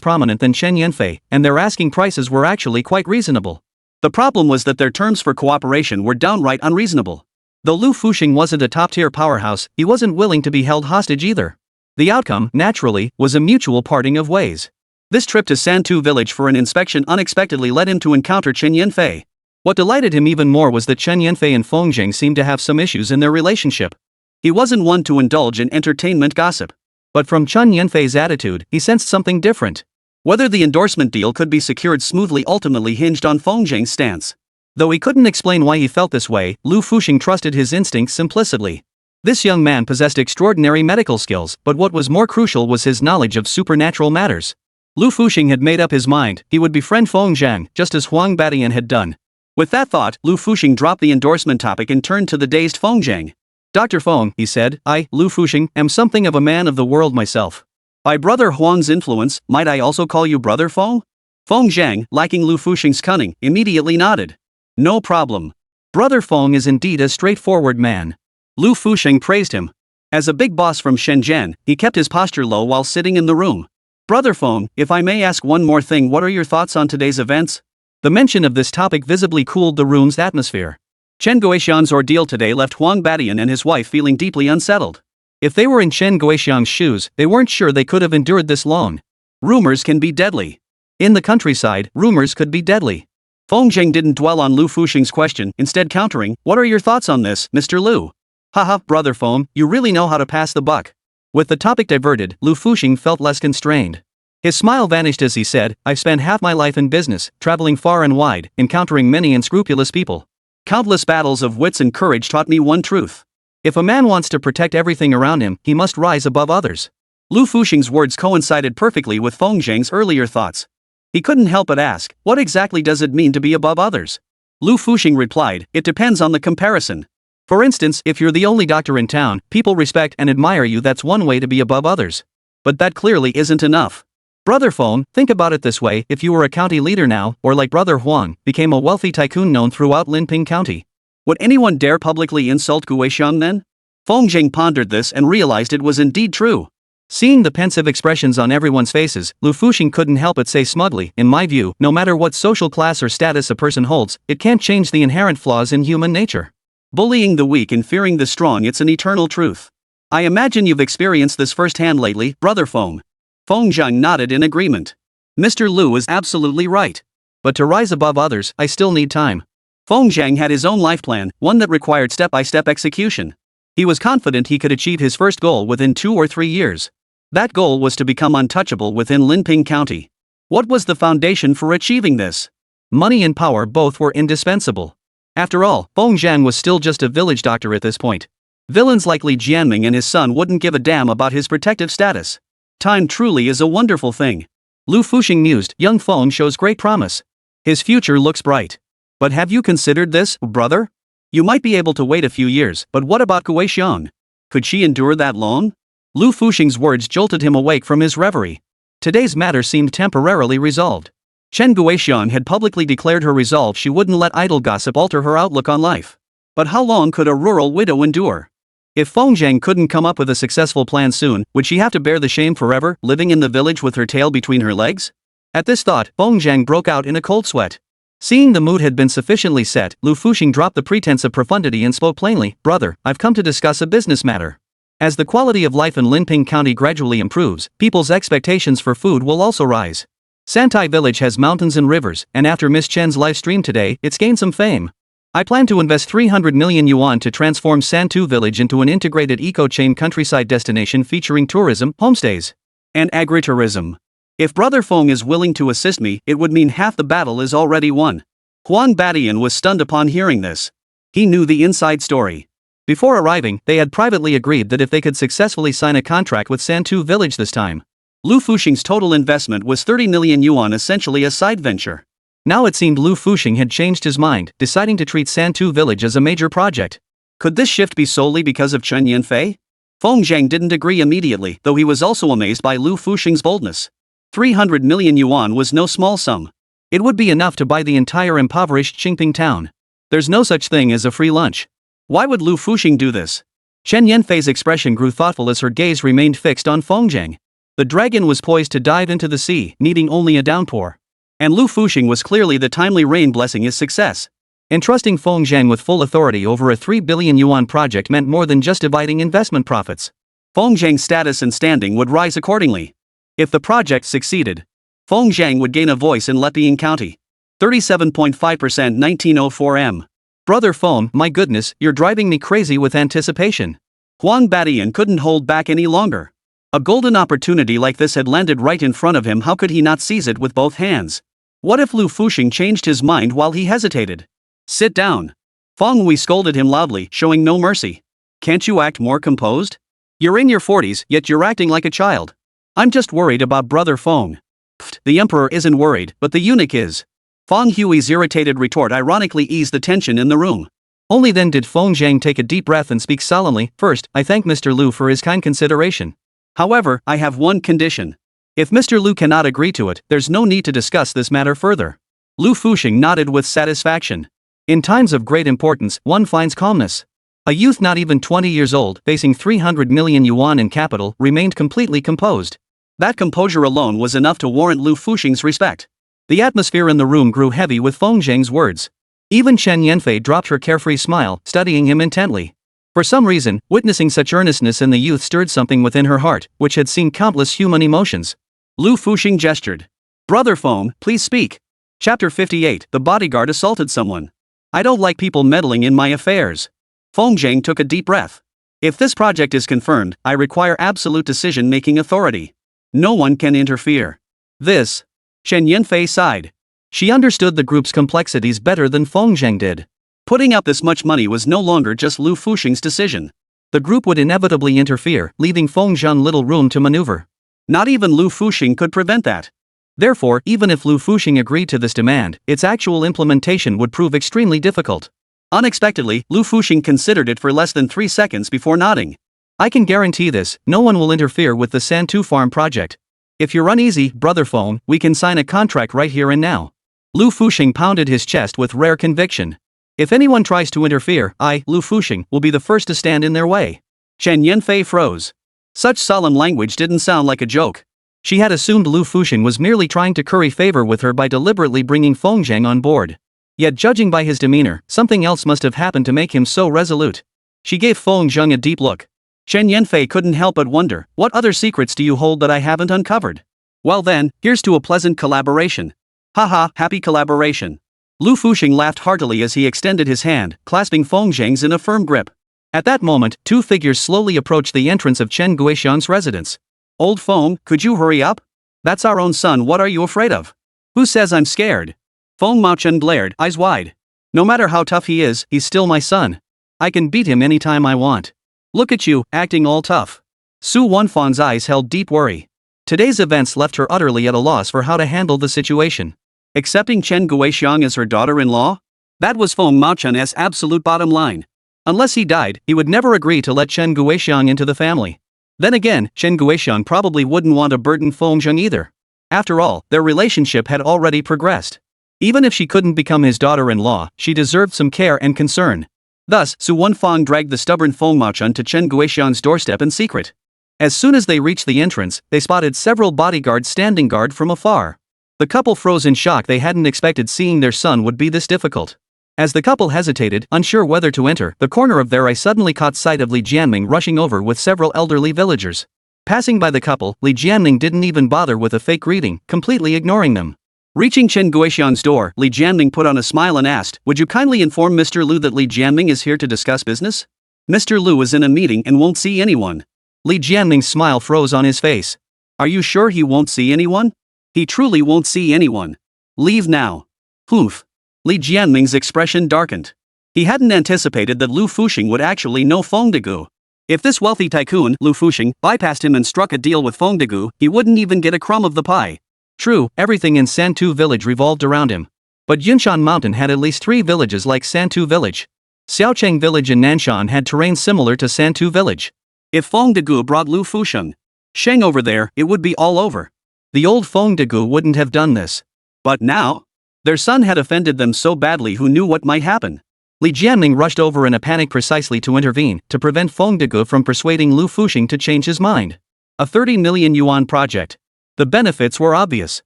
prominent than Chen Yanfei, and their asking prices were actually quite reasonable. The problem was that their terms for cooperation were downright unreasonable. Though Lu Fuxing wasn't a top-tier powerhouse, he wasn't willing to be held hostage either. The outcome, naturally, was a mutual parting of ways. This trip to Santu village for an inspection unexpectedly led him to encounter Chen Yanfei. What delighted him even more was that Chen Yanfei and Feng Zheng seemed to have some issues in their relationship. He wasn't one to indulge in entertainment gossip. But from Chen Yanfei's attitude, he sensed something different. Whether the endorsement deal could be secured smoothly ultimately hinged on Feng Zheng's stance. Though he couldn't explain why he felt this way, Lu Fuxing trusted his instincts implicitly. This young man possessed extraordinary medical skills, but what was more crucial was his knowledge of supernatural matters. Lu Fuxing had made up his mind, he would befriend Feng Zhang, just as Huang Badian had done. With that thought, Lu Fuxing dropped the endorsement topic and turned to the dazed Feng Zhang. Dr. Feng, he said, I, Lu Fuxing, am something of a man of the world myself. By Brother Huang's influence, might I also call you Brother Feng? Feng Zhang, lacking Lu Fuxing's cunning, immediately nodded. No problem. Brother Feng is indeed a straightforward man. Lu Fuxing praised him. As a big boss from Shenzhen, he kept his posture low while sitting in the room. Brother Feng, if I may ask one more thing, what are your thoughts on today's events? The mention of this topic visibly cooled the room's atmosphere. Chen Guoxiang's ordeal today left Huang Badian and his wife feeling deeply unsettled. If they were in Chen Guoxiang's shoes, they weren't sure they could have endured this long. Rumors can be deadly. In the countryside, rumors could be deadly. Feng Zheng didn't dwell on Lu Fuxing's question, instead countering, "What are your thoughts on this, Mr. Lu?" "Haha, brother Feng, you really know how to pass the buck." With the topic diverted, Lu Fuxing felt less constrained. His smile vanished as he said, "I've spent half my life in business, traveling far and wide, encountering many unscrupulous people. Countless battles of wits and courage taught me one truth. If a man wants to protect everything around him, he must rise above others." Lu Fuxing's words coincided perfectly with Feng Zheng's earlier thoughts. He couldn't help but ask, "What exactly does it mean to be above others?" Lu Fuxing replied, "It depends on the comparison. For instance, if you're the only doctor in town, people respect and admire you. That's one way to be above others. But that clearly isn't enough. Brother Feng, think about it this way, if you were a county leader now, or like Brother Huang, became a wealthy tycoon known throughout Linping County. Would anyone dare publicly insult Guoxiang then?" Feng Zheng pondered this and realized it was indeed true. Seeing the pensive expressions on everyone's faces, Lu Fuxing couldn't help but say smugly, "In my view, no matter what social class or status a person holds, it can't change the inherent flaws in human nature. Bullying the weak and fearing the strong, it's an eternal truth. I imagine you've experienced this firsthand lately, Brother Feng." Feng Zheng nodded in agreement. Mr. Lu is absolutely right. But to rise above others, I still need time. Feng Zheng had his own life plan, one that required step-by-step execution. He was confident he could achieve his first goal within 2 or 3 years. That goal was to become untouchable within Linping County. What was the foundation for achieving this? Money and power both were indispensable. After all, Feng Zheng was still just a village doctor at this point. Villains like Li Jianming and his son wouldn't give a damn about his protective status. Time truly is a wonderful thing. Lu Fuxing mused, "Young Feng shows great promise. His future looks bright. But have you considered this, brother? You might be able to wait a few years, but what about Guoxiang? Could she endure that long?" Lu Fuxing's words jolted him awake from his reverie. Today's matter seemed temporarily resolved. Chen Guoxiang had publicly declared her resolve she wouldn't let idle gossip alter her outlook on life. But how long could a rural widow endure? If Feng Zheng couldn't come up with a successful plan soon, would she have to bear the shame forever, living in the village with her tail between her legs? At this thought, Feng Zheng broke out in a cold sweat. Seeing the mood had been sufficiently set, Lu Fuxing dropped the pretense of profundity and spoke plainly, "Brother, I've come to discuss a business matter. As the quality of life in Linping County gradually improves, people's expectations for food will also rise. Santai Village has mountains and rivers, and after Miss Chen's live stream today, it's gained some fame. I plan to invest 300 million yuan to transform Santu Village into an integrated eco-chain countryside destination featuring tourism, homestays, and agritourism. If Brother Feng is willing to assist me, it would mean half the battle is already won." Huang Badian was stunned upon hearing this. He knew the inside story. Before arriving, they had privately agreed that if they could successfully sign a contract with Santu Village this time, Lu Fuxing's total investment was 30 million yuan, essentially a side venture. Now it seemed Lu Fuxing had changed his mind, deciding to treat Santu Village as a major project. Could this shift be solely because of Chen Yanfei? Feng Zheng didn't agree immediately, though he was also amazed by Lu Fuxing's boldness. 300 million yuan was no small sum. It would be enough to buy the entire impoverished Qingping town. There's no such thing as a free lunch. Why would Lu Fuxing do this? Chen Yanfei's expression grew thoughtful as her gaze remained fixed on Feng Zheng. The dragon was poised to dive into the sea, needing only a downpour. And Lu Fuxing was clearly the timely rain blessing his success. Entrusting Feng Zheng with full authority over a 3 billion yuan project meant more than just dividing investment profits. Feng Zheng's status and standing would rise accordingly. If the project succeeded, Feng Zheng would gain a voice in Leping County. 37.5% 1904 m. Brother Feng, my goodness, you're driving me crazy with anticipation. Huang Badian couldn't hold back any longer. A golden opportunity like this had landed right in front of him. How could he not seize it with both hands? What if Lu Fuxing changed his mind while he hesitated? "Sit down." Feng Wei scolded him loudly, showing no mercy. "Can't you act more composed? You're in your 40s, yet you're acting like a child. I'm just worried about Brother Feng." "Pfft, the emperor isn't worried, but the eunuch is." Feng Hui's irritated retort ironically eased the tension in the room. Only then did Feng Zheng take a deep breath and speak solemnly, "First, I thank Mr. Lu for his kind consideration. However, I have one condition. If Mr. Lu cannot agree to it, there's no need to discuss this matter further." Lu Fuxing nodded with satisfaction. In times of great importance, one finds calmness. A youth not even 20 years old, facing 300 million yuan in capital, remained completely composed. That composure alone was enough to warrant Lu Fuxing's respect. The atmosphere in the room grew heavy with Feng Zheng's words. Even Chen Yanfei dropped her carefree smile, studying him intently. For some reason, witnessing such earnestness in the youth stirred something within her heart, which had seen countless human emotions. Lu Fuxing gestured. Brother Feng, please speak. Chapter 58. The bodyguard assaulted someone. I don't like people meddling in my affairs. Feng Zheng took a deep breath. If this project is confirmed, I require absolute decision-making authority. No one can interfere. This. Chen Yanfei sighed. She understood the group's complexities better than Feng Zheng did. Putting out this much money was no longer just Lu Fuxing's decision. The group would inevitably interfere, leaving Feng Zheng little room to maneuver. Not even Lu Fuxing could prevent that. Therefore, even if Lu Fuxing agreed to this demand, its actual implementation would prove extremely difficult. Unexpectedly, Lu Fuxing considered it for less than 3 seconds before nodding. I can guarantee this, no one will interfere with the Santu Farm project. If you're uneasy, Brother Feng, we can sign a contract right here and now. Lu Fuxing pounded his chest with rare conviction. If anyone tries to interfere, I, Lu Fuxing, will be the first to stand in their way. Chen Yanfei froze. Such solemn language didn't sound like a joke. She had assumed Lu Fuxing was merely trying to curry favor with her by deliberately bringing Feng Zheng on board. Yet judging by his demeanor, something else must have happened to make him so resolute. She gave Feng Zheng a deep look. Chen Yanfei couldn't help but wonder, what other secrets do you hold that I haven't uncovered? Well then, here's to a pleasant collaboration. Haha, happy collaboration. Lu Fuxing laughed heartily as he extended his hand, clasping Feng Zheng's in a firm grip. At that moment, two figures slowly approached the entrance of Chen Guixiang's residence. Old Feng, could you hurry up? That's our own son, what are you afraid of? Who says I'm scared? Feng Maochen glared, eyes wide. No matter how tough he is, he's still my son. I can beat him anytime I want. Look at you, acting all tough. Su Wanfang's eyes held deep worry. Today's events left her utterly at a loss for how to handle the situation. Accepting Chen Guixiang as her daughter-in-law? That was Feng Maochen's absolute bottom line. Unless he died, he would never agree to let Chen Guixiang into the family. Then again, Chen Guixiang probably wouldn't want to burden Feng Zheng either. After all, their relationship had already progressed. Even if she couldn't become his daughter-in-law, she deserved some care and concern. Thus, Su Wanfang dragged the stubborn Feng Maochen to Chen Guixiang's doorstep in secret. As soon as they reached the entrance, they spotted several bodyguards standing guard from afar. The couple froze in shock. They hadn't expected seeing their son would be this difficult. As the couple hesitated, unsure whether to enter, the corner of their eye suddenly caught sight of Li Jianming rushing over with several elderly villagers. Passing by the couple, Li Jianming didn't even bother with a fake greeting, completely ignoring them. Reaching Chen Guixiang's door, Li Jianming put on a smile and asked, "Would you kindly inform Mr. Lu that Li Jianming is here to discuss business? Mr. Lu is in a meeting and won't see anyone." Li Jianming's smile froze on his face. "Are you sure he won't see anyone?" "He truly won't see anyone. Leave now." Humph. Li Jianming's expression darkened. He hadn't anticipated that Lu Fuxing would actually know Feng Degu. If this wealthy tycoon, Lu Fuxing, bypassed him and struck a deal with Feng Degu, he wouldn't even get a crumb of the pie. True, everything in Santu village revolved around him. But Yunshan Mountain had at least 3 villages like Santu village. Xiaocheng village and Nanshan had terrain similar to Santu village. If Feng Degu brought Lu Fuxing Sheng over there, it would be all over. The old Feng Degu wouldn't have done this. But now? Their son had offended them so badly, who knew what might happen? Li Jianming rushed over in a panic precisely to intervene, to prevent Feng Degu from persuading Lu Fuxing to change his mind. A 30 million yuan project. The benefits were obvious.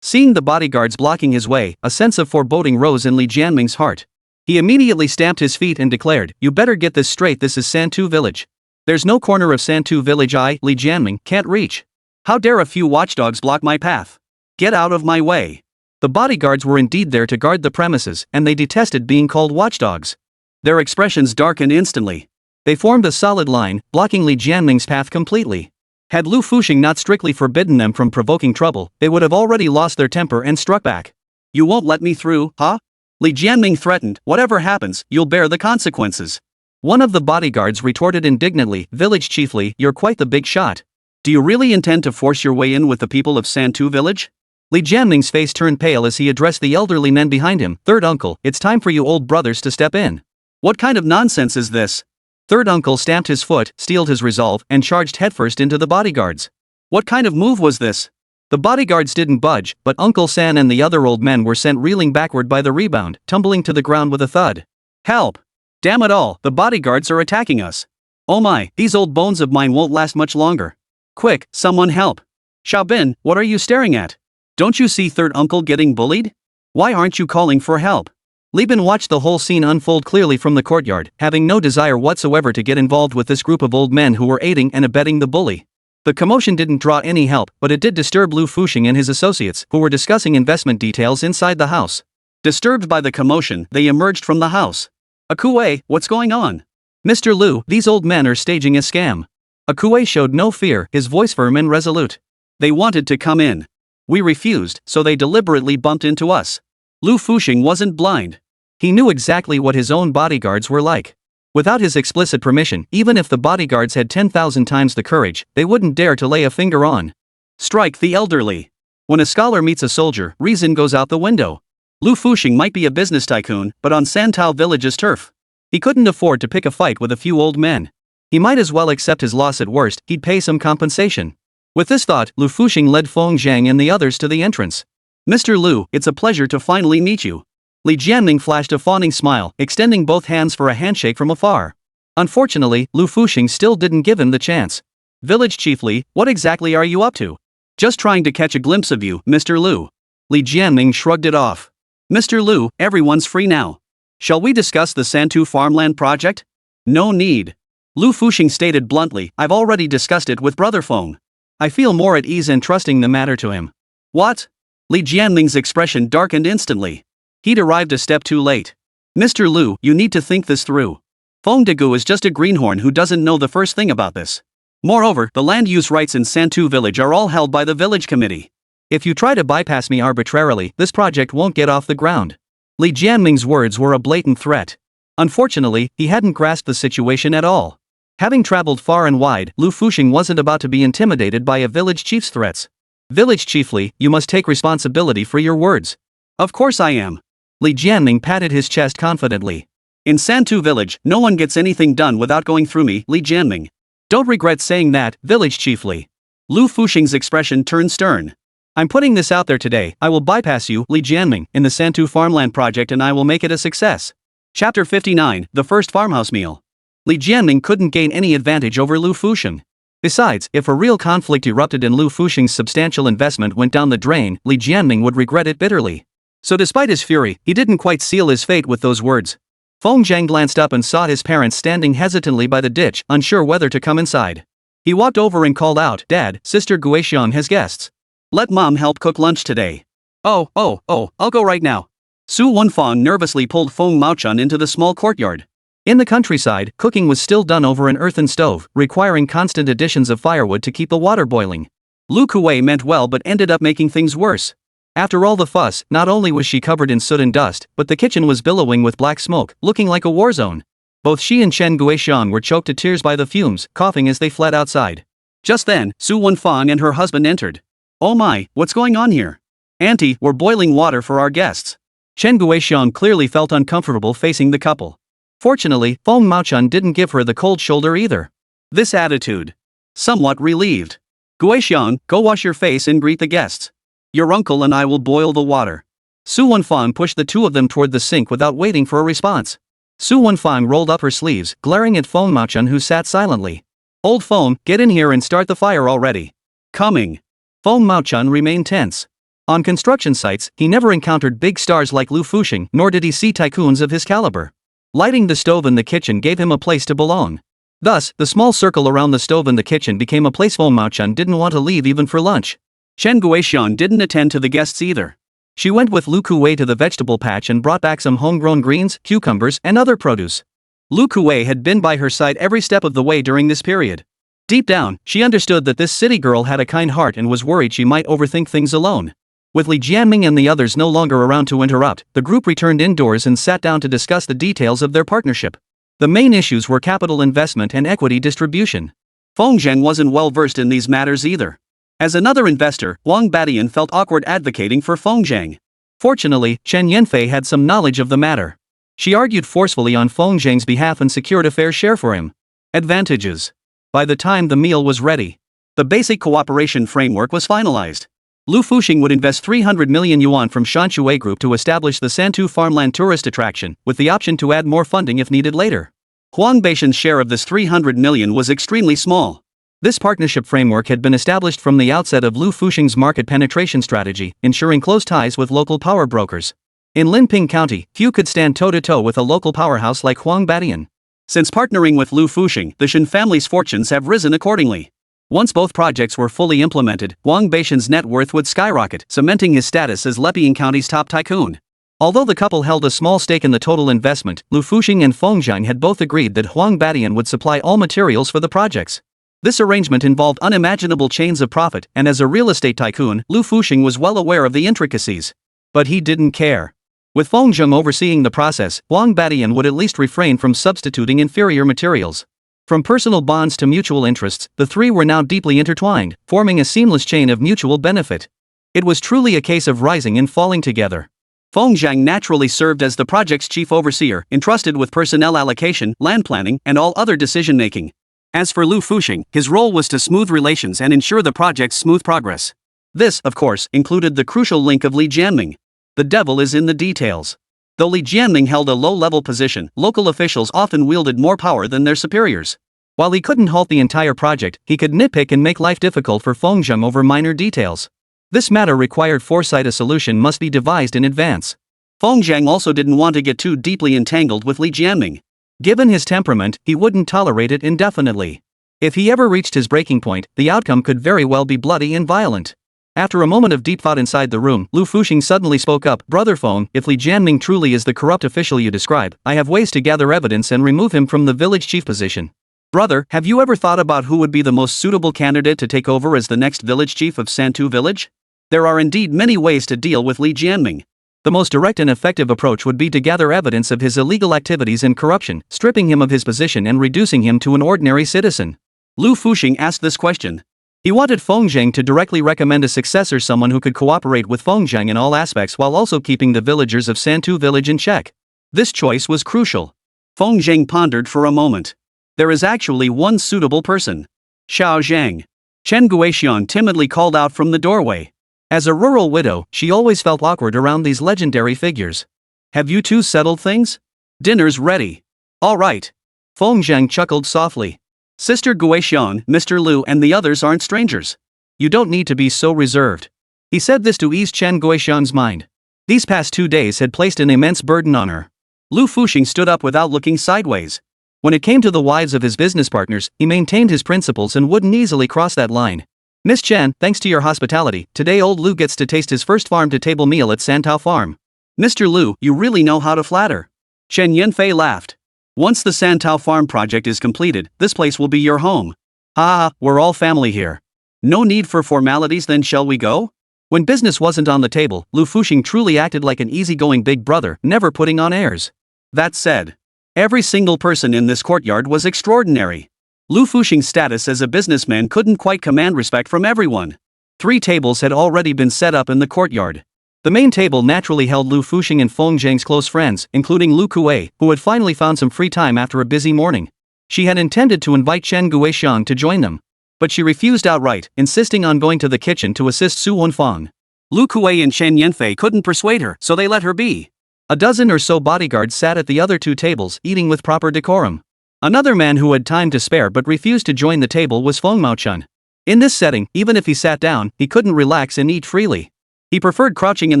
Seeing the bodyguards blocking his way, a sense of foreboding rose in Li Jianming's heart. He immediately stamped his feet and declared, "You better get this straight, this is Santu village. There's no corner of Santu village I, Li Jianming, can't reach. How dare a few watchdogs block my path? Get out of my way." The bodyguards were indeed there to guard the premises, and they detested being called watchdogs. Their expressions darkened instantly. They formed a solid line, blocking Li Jianming's path completely. Had Lu Fuxing not strictly forbidden them from provoking trouble, they would have already lost their temper and struck back. "You won't let me through, huh?" Li Jianming threatened, "Whatever happens, you'll bear the consequences." One of the bodyguards retorted indignantly, "Village chiefly, you're quite the big shot. Do you really intend to force your way in with the people of Santu village?" Li Jianming's face turned pale as he addressed the elderly men behind him. "Third uncle, it's time for you old brothers to step in." "What kind of nonsense is this?" Third uncle stamped his foot, steeled his resolve, and charged headfirst into the bodyguards. What kind of move was this? The bodyguards didn't budge, but Uncle San and the other old men were sent reeling backward by the rebound, tumbling to the ground with a thud. "Help! Damn it all, the bodyguards are attacking us. Oh my, these old bones of mine won't last much longer. Quick, someone help. Xiaobin, what are you staring at?" Don't you see third uncle getting bullied? Why aren't you calling for help? Li Bin watched the whole scene unfold clearly from the courtyard, having no desire whatsoever to get involved with this group of old men who were aiding and abetting the bully. The commotion didn't draw any help, but it did disturb Lu Fuxing and his associates, who were discussing investment details inside the house. Disturbed by the commotion, they emerged from the house. Akue, what's going on? Mr. Lu, these old men are staging a scam. Akue showed no fear, his voice firm and resolute. They wanted to come in. We refused, so they deliberately bumped into us. Lu Fuxing wasn't blind. He knew exactly what his own bodyguards were like. Without his explicit permission, even if the bodyguards had 10,000 times the courage, they wouldn't dare to lay a finger on. Strike the elderly. When a scholar meets a soldier, reason goes out the window. Lu Fuxing might be a business tycoon, but on Santao Village's turf. He couldn't afford to pick a fight with a few old men. He might as well accept his loss. At worst, he'd pay some compensation. With this thought, Lu Fuxing led Feng Zhang and the others to the entrance. Mr. Lu, it's a pleasure to finally meet you. Li Jianming flashed a fawning smile, extending both hands for a handshake from afar. Unfortunately, Lu Fuxing still didn't give him the chance. Village Chief Li, what exactly are you up to? Just trying to catch a glimpse of you, Mr. Lu. Li Jianming shrugged it off. Mr. Lu, everyone's free now. Shall we discuss the Santu farmland project? No need. Lu Fuxing stated bluntly, I've already discussed it with Brother Feng. I feel more at ease and trusting the matter to him. What? Li Jianming's expression darkened instantly. He'd arrived a step too late. Mr. Lu, you need to think this through. Feng Degu is just a greenhorn who doesn't know the first thing about this. Moreover, the land use rights in Santu village are all held by the village committee. If you try to bypass me arbitrarily, this project won't get off the ground. Li Jianming's words were a blatant threat. Unfortunately, he hadn't grasped the situation at all. Having traveled far and wide, Lu Fuxing wasn't about to be intimidated by a village chief's threats. Village Chief Li, you must take responsibility for your words. Of course I am. Li Jianming patted his chest confidently. In Santu village, no one gets anything done without going through me, Li Jianming. Don't regret saying that, Village Chief Li. Lu Fuxing's expression turned stern. I'm putting this out there today, I will bypass you, Li Jianming, in the Santu farmland project and I will make it a success. Chapter 59, The First Farmhouse Meal. Li Jianming couldn't gain any advantage over Lu Fuxing. Besides, if a real conflict erupted and Lu Fuxing's substantial investment went down the drain, Li Jianming would regret it bitterly. So despite his fury, he didn't quite seal his fate with those words. Feng Zhang glanced up and saw his parents standing hesitantly by the ditch, unsure whether to come inside. He walked over and called out, Dad, Sister Guixiang has guests. Let Mom help cook lunch today. Oh, I'll go right now. Su Wenfang nervously pulled Feng Maochun into the small courtyard. In the countryside, cooking was still done over an earthen stove, requiring constant additions of firewood to keep the water boiling. Lu Kuei meant well but ended up making things worse. After all the fuss, not only was she covered in soot and dust, but the kitchen was billowing with black smoke, looking like a war zone. Both she and Chen Guixiang were choked to tears by the fumes, coughing as they fled outside. Just then, Su Wenfang and her husband entered. Oh my, what's going on here? Auntie, we're boiling water for our guests. Chen Guixiang clearly felt uncomfortable facing the couple. Fortunately, Feng Maochun didn't give her the cold shoulder either. This attitude. Somewhat relieved. Guixiang, go wash your face and greet the guests. Your uncle and I will boil the water. Su Wenfang pushed the two of them toward the sink without waiting for a response. Su Wenfang rolled up her sleeves, glaring at Feng Maochun who sat silently. Old Feng, get in here and start the fire already. Coming. Feng Maochun remained tense. On construction sites, he never encountered big stars like Lu Fuxing, nor did he see tycoons of his caliber. Lighting the stove in the kitchen gave him a place to belong. Thus, the small circle around the stove in the kitchen became a place Feng Maochun didn't want to leave even for lunch. Chen Guixiang didn't attend to the guests either. She went with Lu Kuei to the vegetable patch and brought back some homegrown greens, cucumbers, and other produce. Lu Kuei had been by her side every step of the way during this period. Deep down, she understood that this city girl had a kind heart and was worried she might overthink things alone. With Li Jianming and the others no longer around to interrupt, the group returned indoors and sat down to discuss the details of their partnership. The main issues were capital investment and equity distribution. Feng Zheng wasn't well versed in these matters either. As another investor, Wang Badian felt awkward advocating for Feng Zheng. Fortunately, Chen Yanfei had some knowledge of the matter. She argued forcefully on Feng Zheng's behalf and secured a fair share for him. Advantages. By the time the meal was ready, the basic cooperation framework was finalized. Lu Fuxing would invest 300 million yuan from Shanshui Group to establish the Santu farmland tourist attraction, with the option to add more funding if needed later. Huang Beishan's share of this 300 million was extremely small. This partnership framework had been established from the outset of Lu Fuxing's market penetration strategy, ensuring close ties with local power brokers. In Linping County, few could stand toe-to-toe with a local powerhouse like Huang Batian. Since partnering with Lu Fuxing, the Shen family's fortunes have risen accordingly. Once both projects were fully implemented, Huang Batian's net worth would skyrocket, cementing his status as Leping County's top tycoon. Although the couple held a small stake in the total investment, Lu Fuxing and Feng Zhang had both agreed that Huang Batian would supply all materials for the projects. This arrangement involved unimaginable chains of profit, and as a real estate tycoon, Lu Fuxing was well aware of the intricacies. But he didn't care. With Feng Zhang overseeing the process, Huang Batian would at least refrain from substituting inferior materials. From personal bonds to mutual interests, the three were now deeply intertwined, forming a seamless chain of mutual benefit. It was truly a case of rising and falling together. Feng Zhang naturally served as the project's chief overseer, entrusted with personnel allocation, land planning, and all other decision-making. As for Lu Fuxing, his role was to smooth relations and ensure the project's smooth progress. This, of course, included the crucial link of Li Jianming. The devil is in the details. Though Li Jianming held a low-level position, local officials often wielded more power than their superiors. While he couldn't halt the entire project, he could nitpick and make life difficult for Feng Zhang over minor details. This matter required foresight. A solution must be devised in advance. Feng Zhang also didn't want to get too deeply entangled with Li Jianming. Given his temperament, he wouldn't tolerate it indefinitely. If he ever reached his breaking point, the outcome could very well be bloody and violent. After a moment of deep thought inside the room, Lu Fuxing suddenly spoke up. "Brother Feng, if Li Jianming truly is the corrupt official you describe, I have ways to gather evidence and remove him from the village chief position." "Brother, have you ever thought about who would be the most suitable candidate to take over as the next village chief of Santu village? There are indeed many ways to deal with Li Jianming. The most direct and effective approach would be to gather evidence of his illegal activities and corruption, stripping him of his position and reducing him to an ordinary citizen." Lu Fuxing asked this question. He wanted Feng Zhang to directly recommend a successor, someone who could cooperate with Feng Zhang in all aspects while also keeping the villagers of Santu village in check. This choice was crucial. Feng Zhang pondered for a moment. There is actually one suitable person. Xiao Zhang. Chen Guixian timidly called out from the doorway. As a rural widow, she always felt awkward around these legendary figures. "Have you two settled things? Dinner's ready." "All right." Feng Zhang chuckled softly. "Sister Guixian, Mr. Lu and the others aren't strangers. You don't need to be so reserved." He said this to ease Chen Guixian's mind. These past 2 days had placed an immense burden on her. Lu Fuxing stood up without looking sideways. When it came to the wives of his business partners, he maintained his principles and wouldn't easily cross that line. "Miss Chen, thanks to your hospitality, today old Lu gets to taste his first farm-to-table meal at Santao Farm." "Mr. Lu, you really know how to flatter." Chen Yanfei laughed. "Once the Santao Farm project is completed, this place will be your home. Ha, we're all family here. No need for formalities, then shall we go?" When business wasn't on the table, Lu Fuxing truly acted like an easygoing big brother, never putting on airs. That said, every single person in this courtyard was extraordinary. Lu Fuxing's status as a businessman couldn't quite command respect from everyone. 3 tables had already been set up in the courtyard. The main table naturally held Lu Fuxing and Feng Zhang's close friends, including Lu Kuei, who had finally found some free time after a busy morning. She had intended to invite Chen Guixian to join them, but she refused outright, insisting on going to the kitchen to assist Su Wenfang. Lu Kuei and Chen Yanfei couldn't persuade her, so they let her be. A dozen or so bodyguards sat at the other 2 tables, eating with proper decorum. Another man who had time to spare but refused to join the table was Feng Maochun. In this setting, even if he sat down, he couldn't relax and eat freely. He preferred crouching in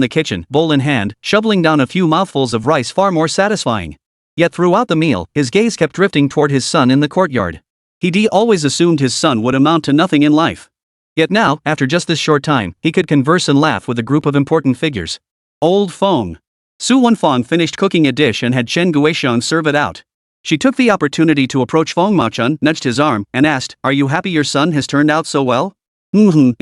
the kitchen, bowl in hand, shoveling down a few mouthfuls of rice, far more satisfying. Yet throughout the meal, his gaze kept drifting toward his son in the courtyard. He always assumed his son would amount to nothing in life. Yet now, after just this short time, he could converse and laugh with a group of important figures. Old Feng. Su Wenfang finished cooking a dish and had Chen Guixian serve it out. She took the opportunity to approach Feng Maochun, nudged his arm, and asked, "Are you happy your son has turned out so well?" "8.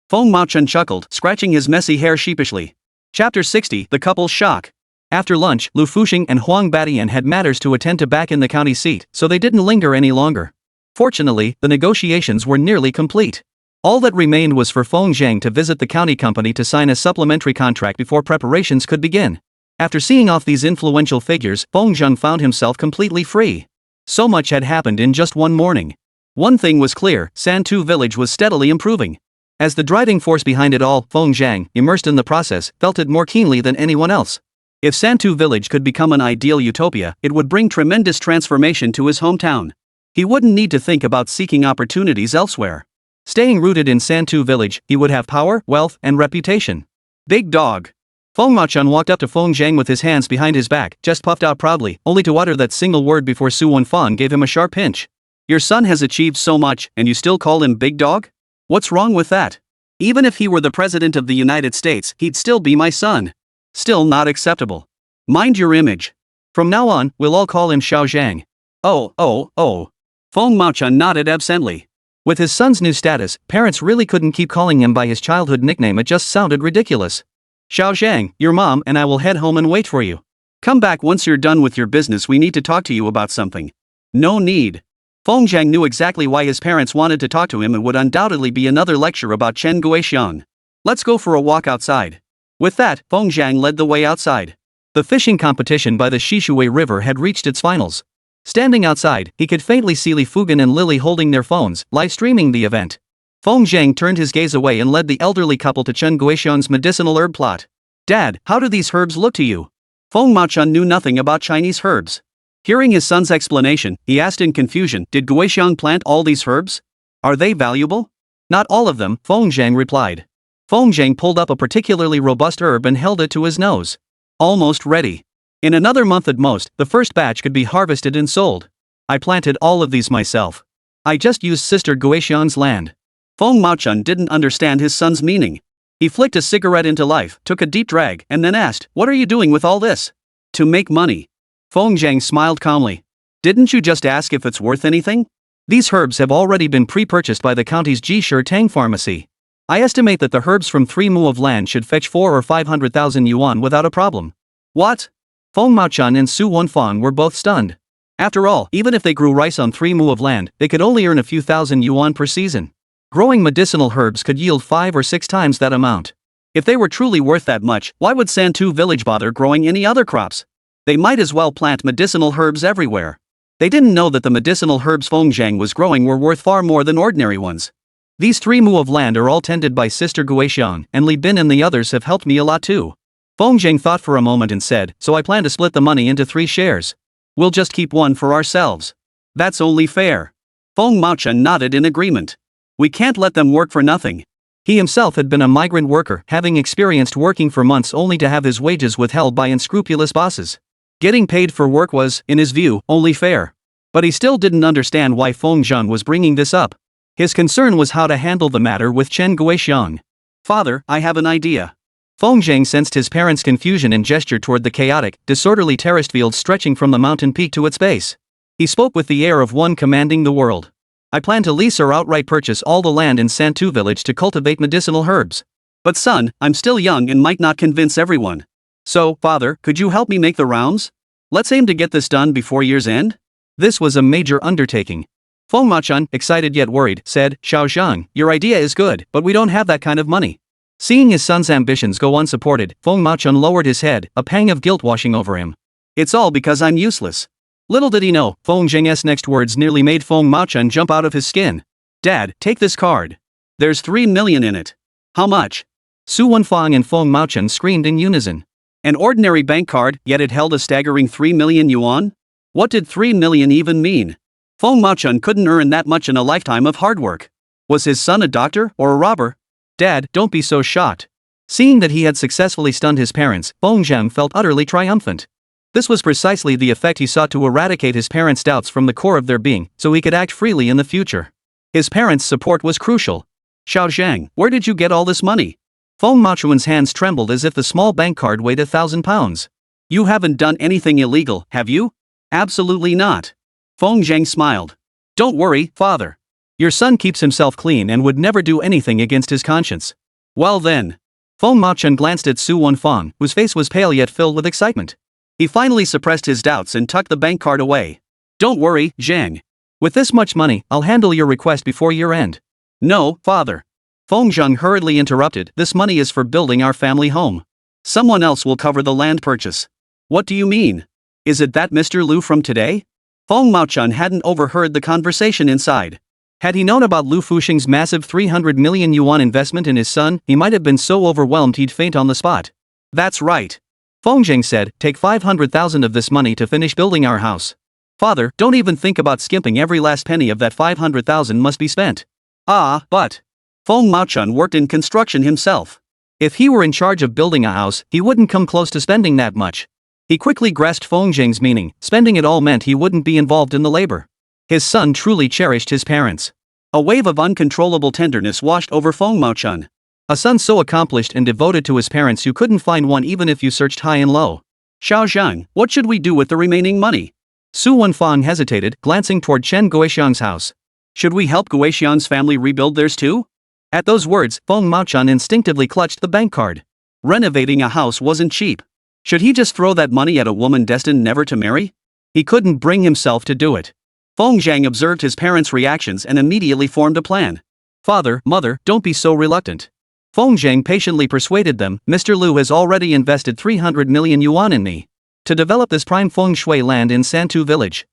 Feng Maochun chuckled, scratching his messy hair sheepishly. Chapter 60, The Couple's Shock. After lunch, Lu Fuxing and Huang Batian had matters to attend to back in the county seat, so they didn't linger any longer. Fortunately, the negotiations were nearly complete. All that remained was for Feng Zhang to visit the county company to sign a supplementary contract before preparations could begin. After seeing off these influential figures, Feng Zhang found himself completely free. So much had happened in just one morning. One thing was clear, Santu village was steadily improving. As the driving force behind it all, Feng Zhang, immersed in the process, felt it more keenly than anyone else. If Santu village could become an ideal utopia, it would bring tremendous transformation to his hometown. He wouldn't need to think about seeking opportunities elsewhere. Staying rooted in Santu village, he would have power, wealth, and reputation. Big dog. Feng Machun walked up to Feng Zhang with his hands behind his back, just puffed out proudly, only to utter that single word before Su Wenfang gave him a sharp pinch. Your son has achieved so much, and you still call him big dog? What's wrong with that? Even if he were the president of the United States, he'd still be my son. Still not acceptable. Mind your image. From now on, we'll all call him Xiao Zhang. Oh. Feng Machun nodded absently. With his son's new status, parents really couldn't keep calling him by his childhood nickname. It just sounded ridiculous. Xiao Zhang, your mom and I will head home and wait for you. Come back once you're done with your business. We need to talk to you about something. No need. Feng Zhang knew exactly why his parents wanted to talk to him. It would undoubtedly be another lecture about Chen Guixiang. Let's go for a walk outside. With that, Feng Zhang led the way outside. The fishing competition by the Shishui River had reached its finals. Standing outside, he could faintly see Li Fugan and Lily holding their phones, live streaming the event. Feng Zhang turned his gaze away and led the elderly couple to Chen Guixiang's medicinal herb plot. Dad, how do these herbs look to you? Feng Machun knew nothing about Chinese herbs. Hearing his son's explanation, he asked in confusion, did Guixiang plant all these herbs? Are they valuable? Not all of them, Feng Zhang replied. Feng Zhang pulled up a particularly robust herb and held it to his nose. Almost ready. In another month at most, the first batch could be harvested and sold. I planted all of these myself. I just used Sister Guixiang's land. Feng Machun didn't understand his son's meaning. He flicked a cigarette into life, took a deep drag, and then asked, what are you doing with all this? To make money. Feng Zhang smiled calmly. Didn't you just ask if it's worth anything? These herbs have already been pre-purchased by the county's Jishir Tang pharmacy. I estimate that the herbs from 3 mu of land should fetch 4 or 500,000 yuan without a problem. What? Feng Machun and Su Wenfang were both stunned. After all, even if they grew rice on 3 mu of land, they could only earn a few thousand yuan per season. Growing medicinal herbs could yield 5 or 6 times that amount. If they were truly worth that much, why would Santu village bother growing any other crops? They might as well plant medicinal herbs everywhere. They didn't know that the medicinal herbs Feng Zhang was growing were worth far more than ordinary ones. These 3 mu of land are all tended by Sister Guixiang, and Li Bin and the others have helped me a lot too. Feng Zhang thought for a moment and said, so I plan to split the money into 3 shares. We'll just keep one for ourselves. That's only fair. Feng Machun nodded in agreement. We can't let them work for nothing. He himself had been a migrant worker, having experienced working for months only to have his wages withheld by unscrupulous bosses. Getting paid for work was, in his view, only fair. But he still didn't understand why Feng Zhang was bringing this up. His concern was how to handle the matter with Chen Guixiang. Father, I have an idea. Feng Zhang sensed his parents' confusion and gestured toward the chaotic, disorderly terraced fields stretching from the mountain peak to its base. He spoke with the air of one commanding the world. I plan to lease or outright purchase all the land in Santu village to cultivate medicinal herbs. But son, I'm still young and might not convince everyone. So, father, could you help me make the rounds? Let's aim to get this done before year's end? This was a major undertaking. Feng Machun, excited yet worried, said, Xiao Zhang, your idea is good, but we don't have that kind of money. Seeing his son's ambitions go unsupported, Feng Machun lowered his head, a pang of guilt washing over him. It's all because I'm useless. Little did he know, Feng Zhang's next words nearly made Feng Machun jump out of his skin. Dad, take this card. There's 3 million in it. How much? Su Wenfang and Feng Machun screamed in unison. An ordinary bank card, yet it held a staggering 3 million yuan? What did 3 million even mean? Feng Machun couldn't earn that much in a lifetime of hard work. Was his son a doctor or a robber? Dad, don't be so shocked. Seeing that he had successfully stunned his parents, Feng Zhang felt utterly triumphant. This was precisely the effect he sought to eradicate his parents' doubts from the core of their being, so he could act freely in the future. His parents' support was crucial. Xiao Zhang, where did you get all this money? Feng Machun's hands trembled as if the small bank card weighed 1,000 pounds. You haven't done anything illegal, have you? Absolutely not. Feng Zhang smiled. Don't worry, father. Your son keeps himself clean and would never do anything against his conscience. Well then. Feng Machun glanced at Su Wenfang, whose face was pale yet filled with excitement. He finally suppressed his doubts and tucked the bank card away. Don't worry, Zhang. With this much money, I'll handle your request before year end. No, father. Feng Zhang hurriedly interrupted, this money is for building our family home. Someone else will cover the land purchase. What do you mean? Is it that Mr. Lu from today? Feng Machun hadn't overheard the conversation inside. Had he known about Lu Fuxing's massive 300 million yuan investment in his son, he might have been so overwhelmed he'd faint on the spot. That's right. Feng Zhang said, take 500,000 of this money to finish building our house. Father, don't even think about skimping. Every last penny of that 500,000 must be spent. But Feng Maochun worked in construction himself. If he were in charge of building a house, he wouldn't come close to spending that much. He quickly grasped Feng Zheng's meaning. Spending it all meant he wouldn't be involved in the labor. His son truly cherished his parents. A wave of uncontrollable tenderness washed over Feng Maochun. A son so accomplished and devoted to his parents you couldn't find one even if you searched high and low. Xiao Zhang, what should we do with the remaining money? Su Wenfang hesitated, glancing toward Chen Guixiang's house. Should we help Guixiang's family rebuild theirs too? At those words, Feng Maochun instinctively clutched the bank card. Renovating a house wasn't cheap. Should he just throw that money at a woman destined never to marry? He couldn't bring himself to do it. Feng Zhang observed his parents' reactions and immediately formed a plan. Father, mother, don't be so reluctant. Feng Zhang patiently persuaded them. Mr. Liu has already invested 300 million yuan in me to develop this prime feng shui land in Santu village.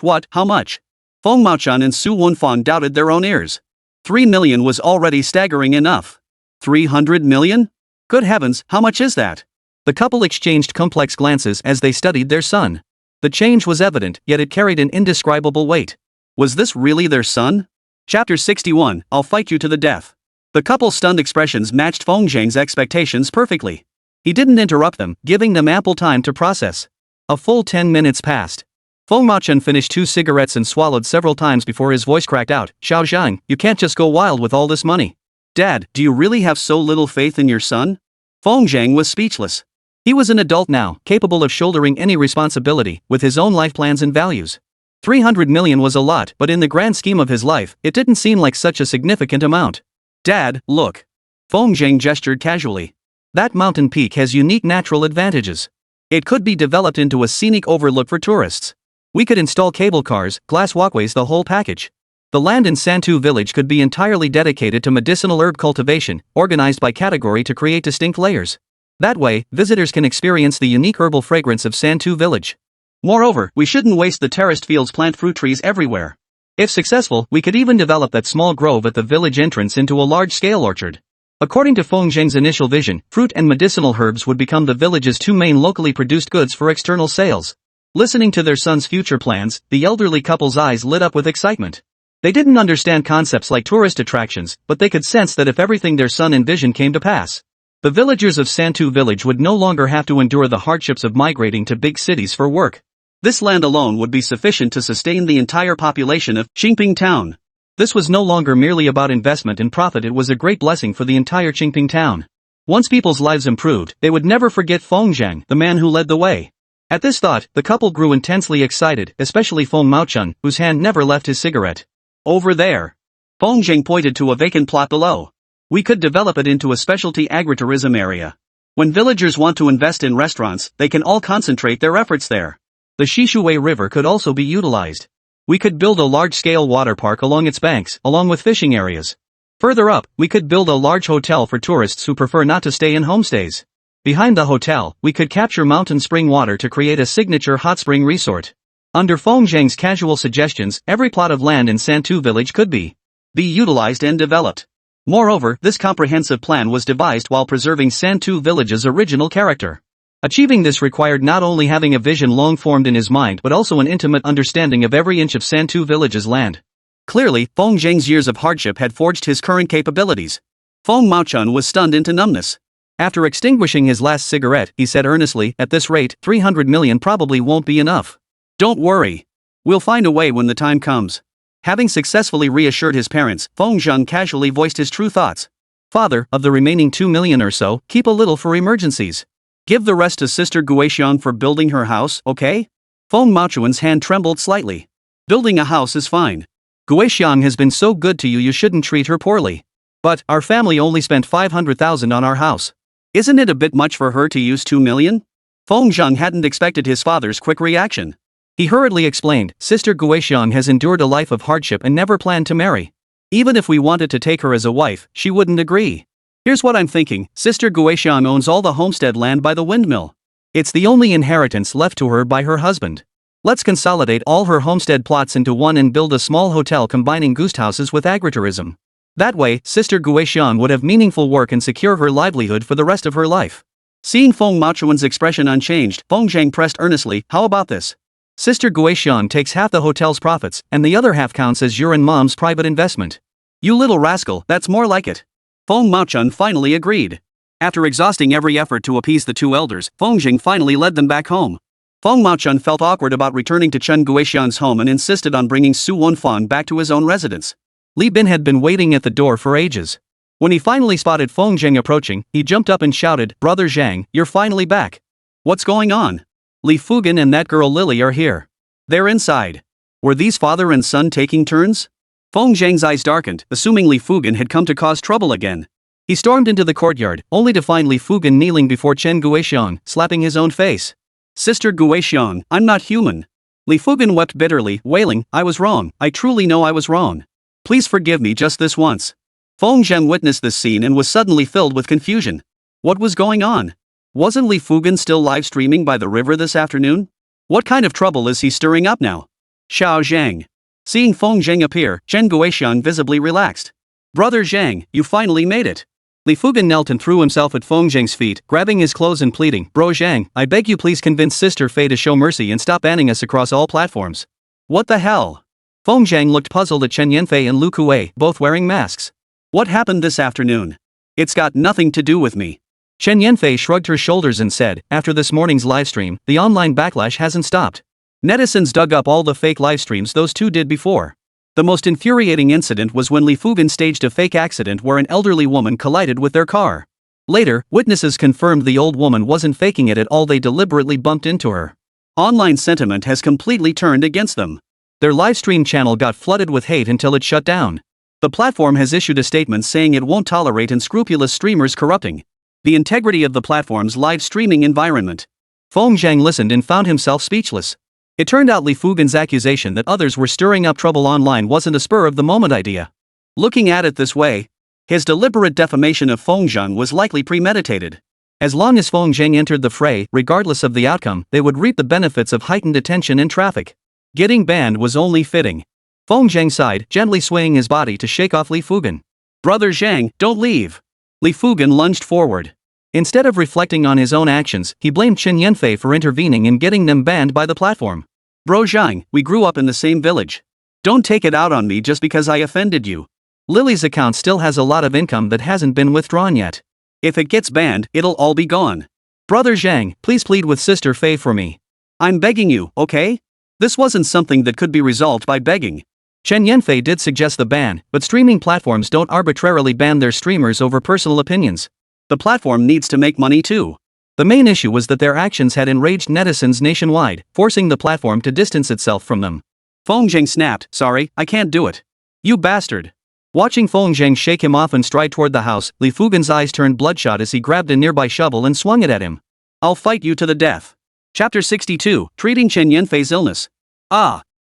What, how much? Feng Maochun and Su Wenfang doubted their own ears. 3 million was already staggering enough. 300 million? Good heavens, how much is that? The couple exchanged complex glances as they studied their son. The change was evident, yet it carried an indescribable weight. Was this really their son? Chapter 61, I'll fight you to the death. The couple's stunned expressions matched Feng Zhang's expectations perfectly. He didn't interrupt them, giving them ample time to process. A full 10 minutes passed. Feng Maochun finished 2 cigarettes and swallowed several times before his voice cracked out. Xiao Zhang, you can't just go wild with all this money. Dad, do you really have so little faith in your son? Feng Zhang was speechless. He was an adult now, capable of shouldering any responsibility, with his own life plans and values. 300 million was a lot, but in the grand scheme of his life, it didn't seem like such a significant amount. Dad, look. Feng Zhang gestured casually. That mountain peak has unique natural advantages. It could be developed into a scenic overlook for tourists. We could install cable cars, glass walkways, the whole package. The land in Santu village could be entirely dedicated to medicinal herb cultivation, organized by category to create distinct layers. That way, visitors can experience the unique herbal fragrance of Santu village. Moreover, we shouldn't waste the terraced fields, plant fruit trees everywhere. If successful, we could even develop that small grove at the village entrance into a large-scale orchard. According to Feng Zhang's initial vision, fruit and medicinal herbs would become the village's 2 main locally produced goods for external sales. Listening to their son's future plans, the elderly couple's eyes lit up with excitement. They didn't understand concepts like tourist attractions, but they could sense that if everything their son envisioned came to pass, the villagers of Santu village would no longer have to endure the hardships of migrating to big cities for work. This land alone would be sufficient to sustain the entire population of Qingping town. This was no longer merely about investment and profit, it was a great blessing for the entire Qingping town. Once people's lives improved, they would never forget Feng Zhang, the man who led the way. At this thought, the couple grew intensely excited, especially Feng Maochun, whose hand never left his cigarette. Over there. Feng Zhang pointed to a vacant plot below. We could develop it into a specialty agritourism area. When villagers want to invest in restaurants, they can all concentrate their efforts there. The Shishuwei River could also be utilized. We could build a large-scale water park along its banks, along with fishing areas. Further up, we could build a large hotel for tourists who prefer not to stay in homestays. Behind the hotel, we could capture mountain spring water to create a signature hot spring resort. Under Feng Zhang's casual suggestions, every plot of land in Santu village could be utilized and developed. Moreover, this comprehensive plan was devised while preserving Santu village's original character. Achieving this required not only having a vision long formed in his mind but also an intimate understanding of every inch of Santu village's land. Clearly, Feng Zhang's years of hardship had forged his current capabilities. Feng Maochun was stunned into numbness. After extinguishing his last cigarette, he said earnestly, at this rate, 300 million probably won't be enough. Don't worry. We'll find a way when the time comes. Having successfully reassured his parents, Feng Zhang casually voiced his true thoughts. Father, of the remaining 2 million or so, keep a little for emergencies. Give the rest to Sister Guixiang for building her house, okay? Feng Maochun's hand trembled slightly. Building a house is fine. Guixiang has been so good to you, you shouldn't treat her poorly. But, our family only spent 500,000 on our house. Isn't it a bit much for her to use 2 million? Feng Zhang hadn't expected his father's quick reaction. He hurriedly explained, Sister Guixiang has endured a life of hardship and never planned to marry. Even if we wanted to take her as a wife, she wouldn't agree. Here's what I'm thinking, Sister Guixiang owns all the homestead land by the windmill. It's the only inheritance left to her by her husband. Let's consolidate all her homestead plots into one and build a small hotel combining guest houses with agritourism. That way, Sister Guixiang would have meaningful work and secure her livelihood for the rest of her life. Seeing Feng Maochun's expression unchanged, Feng Zhang pressed earnestly, how about this? Sister Guixian takes half the hotel's profits, and the other half counts as your and mom's private investment. You little rascal, that's more like it. Feng Maochun finally agreed. After exhausting every effort to appease the two elders, Feng Jing finally led them back home. Feng Maochun felt awkward about returning to Chen Guixian's home and insisted on bringing Su Wenfang back to his own residence. Li Bin had been waiting at the door for ages. When he finally spotted Feng Jing approaching, he jumped up and shouted, "Brother Zhang, you're finally back. What's going on? Li Fugan and that girl Lily are here. They're inside." Were these father and son taking turns? Feng Zhang's eyes darkened, assuming Li Fugan had come to cause trouble again. He stormed into the courtyard, only to find Li Fugan kneeling before Chen Guixian, slapping his own face. "Sister Guixian, I'm not human." Li Fugan wept bitterly, wailing, "I was wrong, I truly know I was wrong. Please forgive me just this once." Feng Zhang witnessed this scene and was suddenly filled with confusion. What was going on? Wasn't Li Fugan still live streaming by the river this afternoon? What kind of trouble is he stirring up now? Xiao Zhang. Seeing Feng Zhang appear, Chen Guixian visibly relaxed. "Brother Zhang, you finally made it." Li Fugan knelt and threw himself at Feng Zhang's feet, grabbing his clothes and pleading, "Bro Zhang, I beg you please convince Sister Fei to show mercy and stop banning us across all platforms." "What the hell?" Feng Zhang looked puzzled at Chen Yanfei and Lu Kuei, both wearing masks. "What happened this afternoon? It's got nothing to do with me." Chen Yanfei shrugged her shoulders and said, "After this morning's livestream, the online backlash hasn't stopped. Netizens dug up all the fake livestreams those two did before. The most infuriating incident was when Li Fugan staged a fake accident where an elderly woman collided with their car. Later, witnesses confirmed the old woman wasn't faking it at all, they deliberately bumped into her. Online sentiment has completely turned against them. Their livestream channel got flooded with hate until it shut down. The platform has issued a statement saying it won't tolerate unscrupulous streamers corrupting the integrity of the platform's live streaming environment. Feng Zhang listened and found himself speechless. It turned out Li Fugan's accusation that others were stirring up trouble online wasn't a spur-of-the-moment idea. Looking at it this way, his deliberate defamation of Feng Zhang was likely premeditated. As long as Feng Zhang entered the fray, regardless of the outcome, they would reap the benefits of heightened attention and traffic. Getting banned was only fitting. Feng Zhang sighed, gently swaying his body to shake off Li Fugan. "Brother Zhang, don't leave." Li Fugan lunged forward. Instead of reflecting on his own actions, he blamed Chen Yanfei for intervening and getting them banned by the platform. "Bro Zhang, we grew up in the same village. Don't take it out on me just because I offended you. Lily's account still has a lot of income that hasn't been withdrawn yet. If it gets banned, it'll all be gone. Brother Zhang, please plead with Sister Fei for me. I'm begging you, okay? This wasn't something that could be resolved by begging." Chen Yanfei did suggest the ban, but streaming platforms don't arbitrarily ban their streamers over personal opinions. The platform needs to make money too. The main issue was that their actions had enraged netizens nationwide, forcing the platform to distance itself from them. Feng Zhang snapped, "Sorry, I can't do it. You bastard." Watching Feng Zhang shake him off and stride toward the house, Li Fugan's eyes turned bloodshot as he grabbed a nearby shovel and swung it at him. "I'll fight you to the death." Chapter 62, Treating Chen Yanfei's Illness.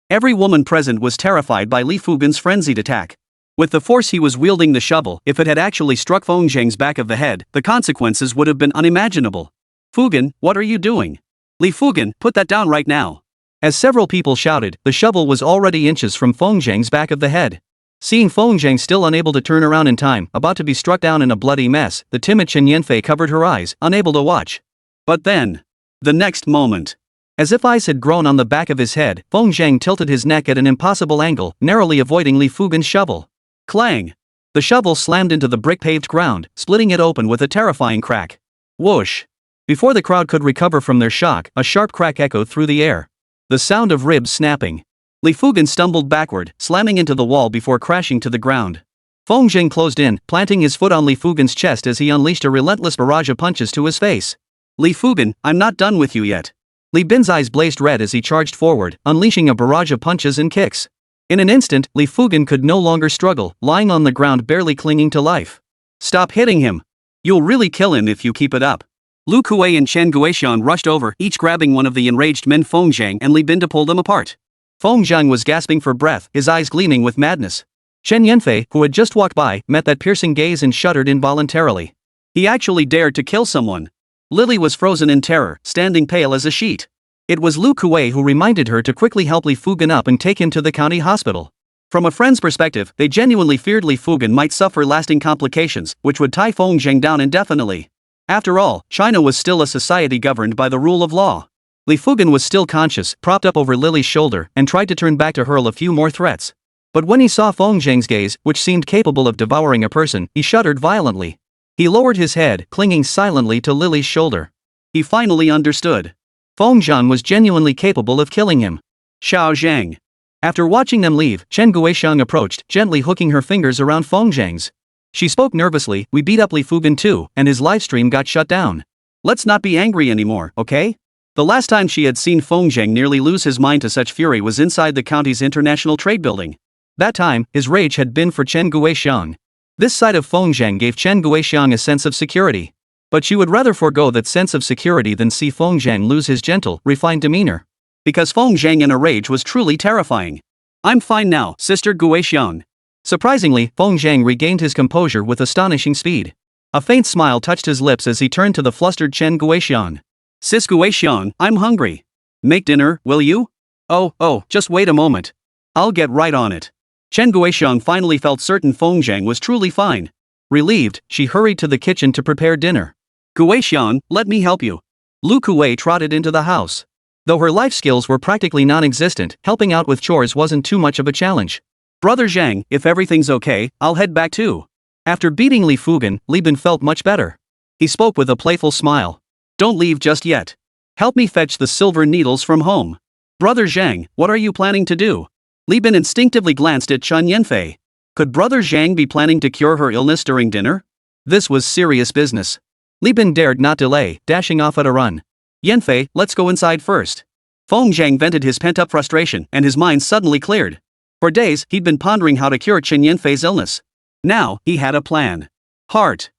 Every woman present was terrified by Li Fugan's frenzied attack. With the force he was wielding the shovel, if it had actually struck Feng Zhang's back of the head, the consequences would have been unimaginable. "Fugan, what are you doing? Li Fugan, put that down right now." As several people shouted, the shovel was already inches from Feng Zhang's back of the head. Seeing Feng Zhang still unable to turn around in time, about to be struck down in a bloody mess, the timid Chen Yanfei covered her eyes, unable to watch. But then, the next moment, as if ice had grown on the back of his head, Feng Zhang tilted his neck at an impossible angle, narrowly avoiding Li Fugan's shovel. Clang! The shovel slammed into the brick-paved ground, splitting it open with a terrifying crack. Whoosh! Before the crowd could recover from their shock, a sharp crack echoed through the air. The sound of ribs snapping. Li Fugan stumbled backward, slamming into the wall before crashing to the ground. Feng Zhang closed in, planting his foot on Li Fugan's chest as he unleashed a relentless barrage of punches to his face. "Li Fugan, I'm not done with you yet." Li Bin's eyes blazed red as he charged forward, unleashing a barrage of punches and kicks. In an instant, Li Fugan could no longer struggle, lying on the ground barely clinging to life. "Stop hitting him. You'll really kill him if you keep it up." Lu Kuei and Chen Guixian rushed over, each grabbing one of the enraged men Feng Zhang and Li Bin to pull them apart. Feng Zhang was gasping for breath, his eyes gleaming with madness. Chen Yanfei, who had just walked by, met that piercing gaze and shuddered involuntarily. He actually dared to kill someone. Lily was frozen in terror, standing pale as a sheet. It was Lu Kuei who reminded her to quickly help Li Fugan up and take him to the county hospital. From a friend's perspective, they genuinely feared Li Fugan might suffer lasting complications, which would tie Feng Zhang down indefinitely. After all, China was still a society governed by the rule of law. Li Fugan was still conscious, propped up over Lily's shoulder, and tried to turn back to hurl a few more threats. But when he saw Feng Zhang's gaze, which seemed capable of devouring a person, he shuddered violently. He lowered his head, clinging silently to Lily's shoulder. He finally understood. Feng Zhang was genuinely capable of killing him. Xiao Zhang. After watching them leave, Chen Guoxiang approached, gently hooking her fingers around Feng Zhang's. She spoke nervously, "We beat up Li Fugan too, and his livestream got shut down. Let's not be angry anymore, okay?" The last time she had seen Feng Zhang nearly lose his mind to such fury was inside the county's international trade building. That time, his rage had been for Chen Guoxiang. This sight of Feng Zhang gave Chen Guoxiang a sense of security. But she would rather forego that sense of security than see Feng Zhang lose his gentle, refined demeanor. Because Feng Zhang in a rage was truly terrifying. "I'm fine now, Sister Guoxiang." Surprisingly, Feng Zhang regained his composure with astonishing speed. A faint smile touched his lips as he turned to the flustered Chen Guoxiang. "Sis Guoxiang, I'm hungry. Make dinner, will you?" Oh, just wait a moment. I'll get right on it." Chen Guoxiang finally felt certain Feng Zhang was truly fine. Relieved, she hurried to the kitchen to prepare dinner. "Guoxiang, let me help you." Lu Kuei trotted into the house. Though her life skills were practically non-existent, helping out with chores wasn't too much of a challenge. "Brother Zhang, if everything's okay, I'll head back too." After beating Li Fugan, Li Bin felt much better. He spoke with a playful smile. "Don't leave just yet. Help me fetch the silver needles from home." "Brother Zhang, what are you planning to do?" Li Bin instinctively glanced at Chen Yanfei. Could Brother Zhang be planning to cure her illness during dinner? This was serious business. Li Bin dared not delay, dashing off at a run. "Yanfei, let's go inside first." Feng Zhang vented his pent-up frustration, and his mind suddenly cleared. For days, he'd been pondering how to cure Chen Yanfei's illness. Now, he had a plan. Heart.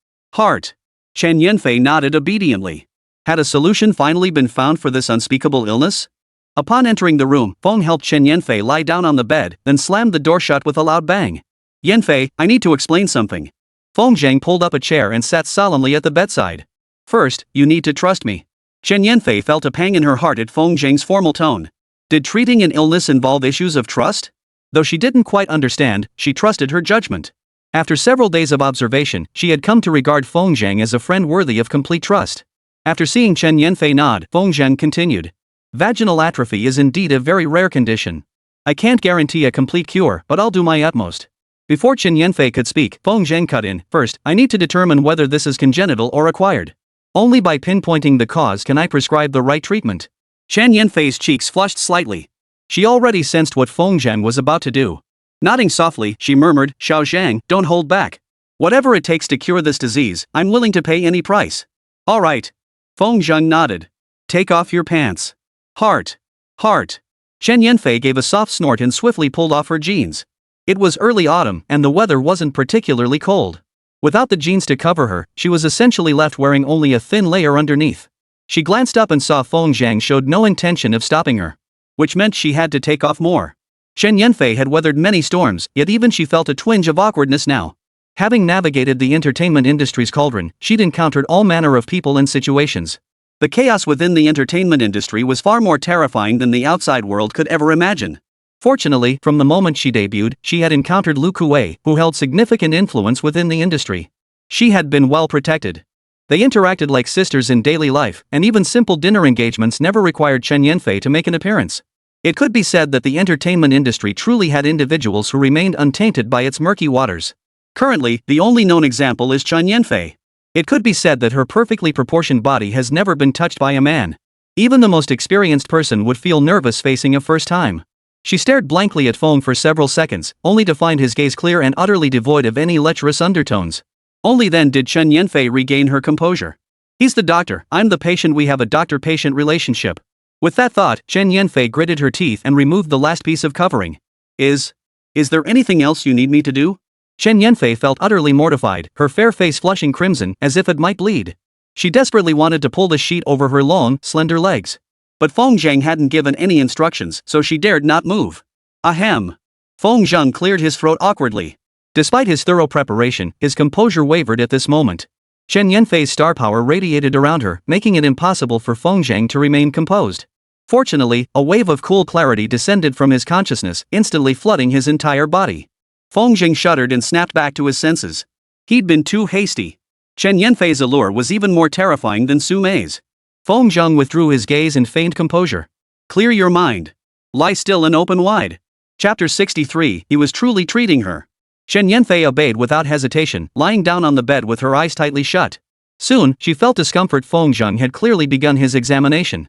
Chen Yanfei nodded obediently. Had a solution finally been found for this unspeakable illness? Upon entering the room, Feng helped Chen Yanfei lie down on the bed, then slammed the door shut with a loud bang. "Yanfei, I need to explain something." Feng Zhang pulled up a chair and sat solemnly at the bedside. "First, you need to trust me." Chen Yanfei felt a pang in her heart at Feng Zhang's formal tone. Did treating an illness involve issues of trust? Though she didn't quite understand, she trusted her judgment. After several days of observation, she had come to regard Feng Zhang as a friend worthy of complete trust. After seeing Chen Yanfei nod, Feng Zhang continued. "Vaginal atrophy is indeed a very rare condition. I can't guarantee a complete cure, but I'll do my utmost." Before Chen Yanfei could speak, Feng Zhang cut in. "First, I need to determine whether this is congenital or acquired. Only by pinpointing the cause can I prescribe the right treatment." Chen Yanfei's cheeks flushed slightly. She already sensed what Feng Zhang was about to do. Nodding softly, she murmured, "Xiao Zhang, don't hold back. Whatever it takes to cure this disease, I'm willing to pay any price." "All right." Feng Zhang nodded. "Take off your pants." Heart. Chen Yanfei gave a soft snort and swiftly pulled off her jeans. It was early autumn, and the weather wasn't particularly cold. Without the jeans to cover her, she was essentially left wearing only a thin layer underneath. She glanced up and saw Feng Zhang showed no intention of stopping her. Which meant she had to take off more. Chen Yanfei had weathered many storms, yet even she felt a twinge of awkwardness now. Having navigated the entertainment industry's cauldron, she'd encountered all manner of people and situations. The chaos within the entertainment industry was far more terrifying than the outside world could ever imagine. Fortunately, from the moment she debuted, she had encountered Lu Kuei, who held significant influence within the industry. She had been well protected. They interacted like sisters in daily life, and even simple dinner engagements never required Chen Yanfei to make an appearance. It could be said that the entertainment industry truly had individuals who remained untainted by its murky waters. Currently, the only known example is Chen Yanfei. It could be said that her perfectly proportioned body has never been touched by a man. Even the most experienced person would feel nervous facing a first time. She stared blankly at Feng for several seconds, only to find his gaze clear and utterly devoid of any lecherous undertones. Only then did Chen Yanfei regain her composure. "He's the doctor, I'm the patient, we have a doctor-patient relationship." With that thought, Chen Yanfei gritted her teeth and removed the last piece of covering. Is there anything else you need me to do?" Chen Yanfei felt utterly mortified, her fair face flushing crimson, as if it might bleed. She desperately wanted to pull the sheet over her long, slender legs. But Feng Zhang hadn't given any instructions, so she dared not move. Ahem. Feng Zhang cleared his throat awkwardly. Despite his thorough preparation, his composure wavered at this moment. Chen Yanfei's star power radiated around her, making it impossible for Feng Zhang to remain composed. Fortunately, a wave of cool clarity descended from his consciousness, instantly flooding his entire body. Feng Zhang shuddered and snapped back to his senses. He'd been too hasty. Chen Yanfei's allure was even more terrifying than Su Mei's. Feng Zheng withdrew his gaze and feigned composure. Clear your mind. Lie still and open wide. Chapter 63. He was truly treating her. Shen Yanfei obeyed without hesitation, lying down on the bed with her eyes tightly shut. Soon, she felt discomfort. Feng Zheng had clearly begun his examination.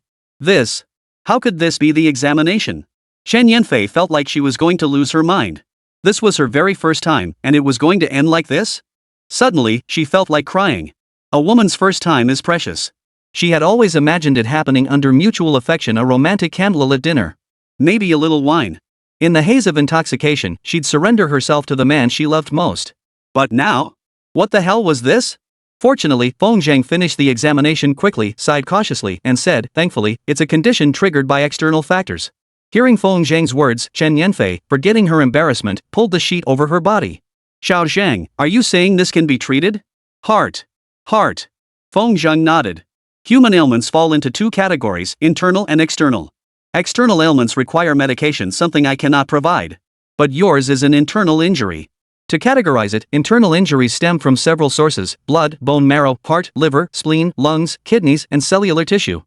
How could this be the examination? Shen Yanfei felt like she was going to lose her mind. This was her very first time, and it was going to end like this? Suddenly, she felt like crying. A woman's first time is precious. She had always imagined it happening under mutual affection, a romantic candlelit dinner. Maybe a little wine. In the haze of intoxication, she'd surrender herself to the man she loved most. But now? What the hell was this? Fortunately, Feng Zheng finished the examination quickly, sighed cautiously, and said, thankfully, it's a condition triggered by external factors. Hearing Feng Zheng's words, Shen Yanfei, forgetting her embarrassment, pulled the sheet over her body. Xiao Zhang, are you saying this can be treated? Heart. Feng Zheng nodded. Human ailments fall into two categories, internal and external. External ailments require medication, something I cannot provide. But yours is an internal injury. To categorize it, internal injuries stem from several sources: blood, bone marrow, heart, liver, spleen, lungs, kidneys, and cellular tissue.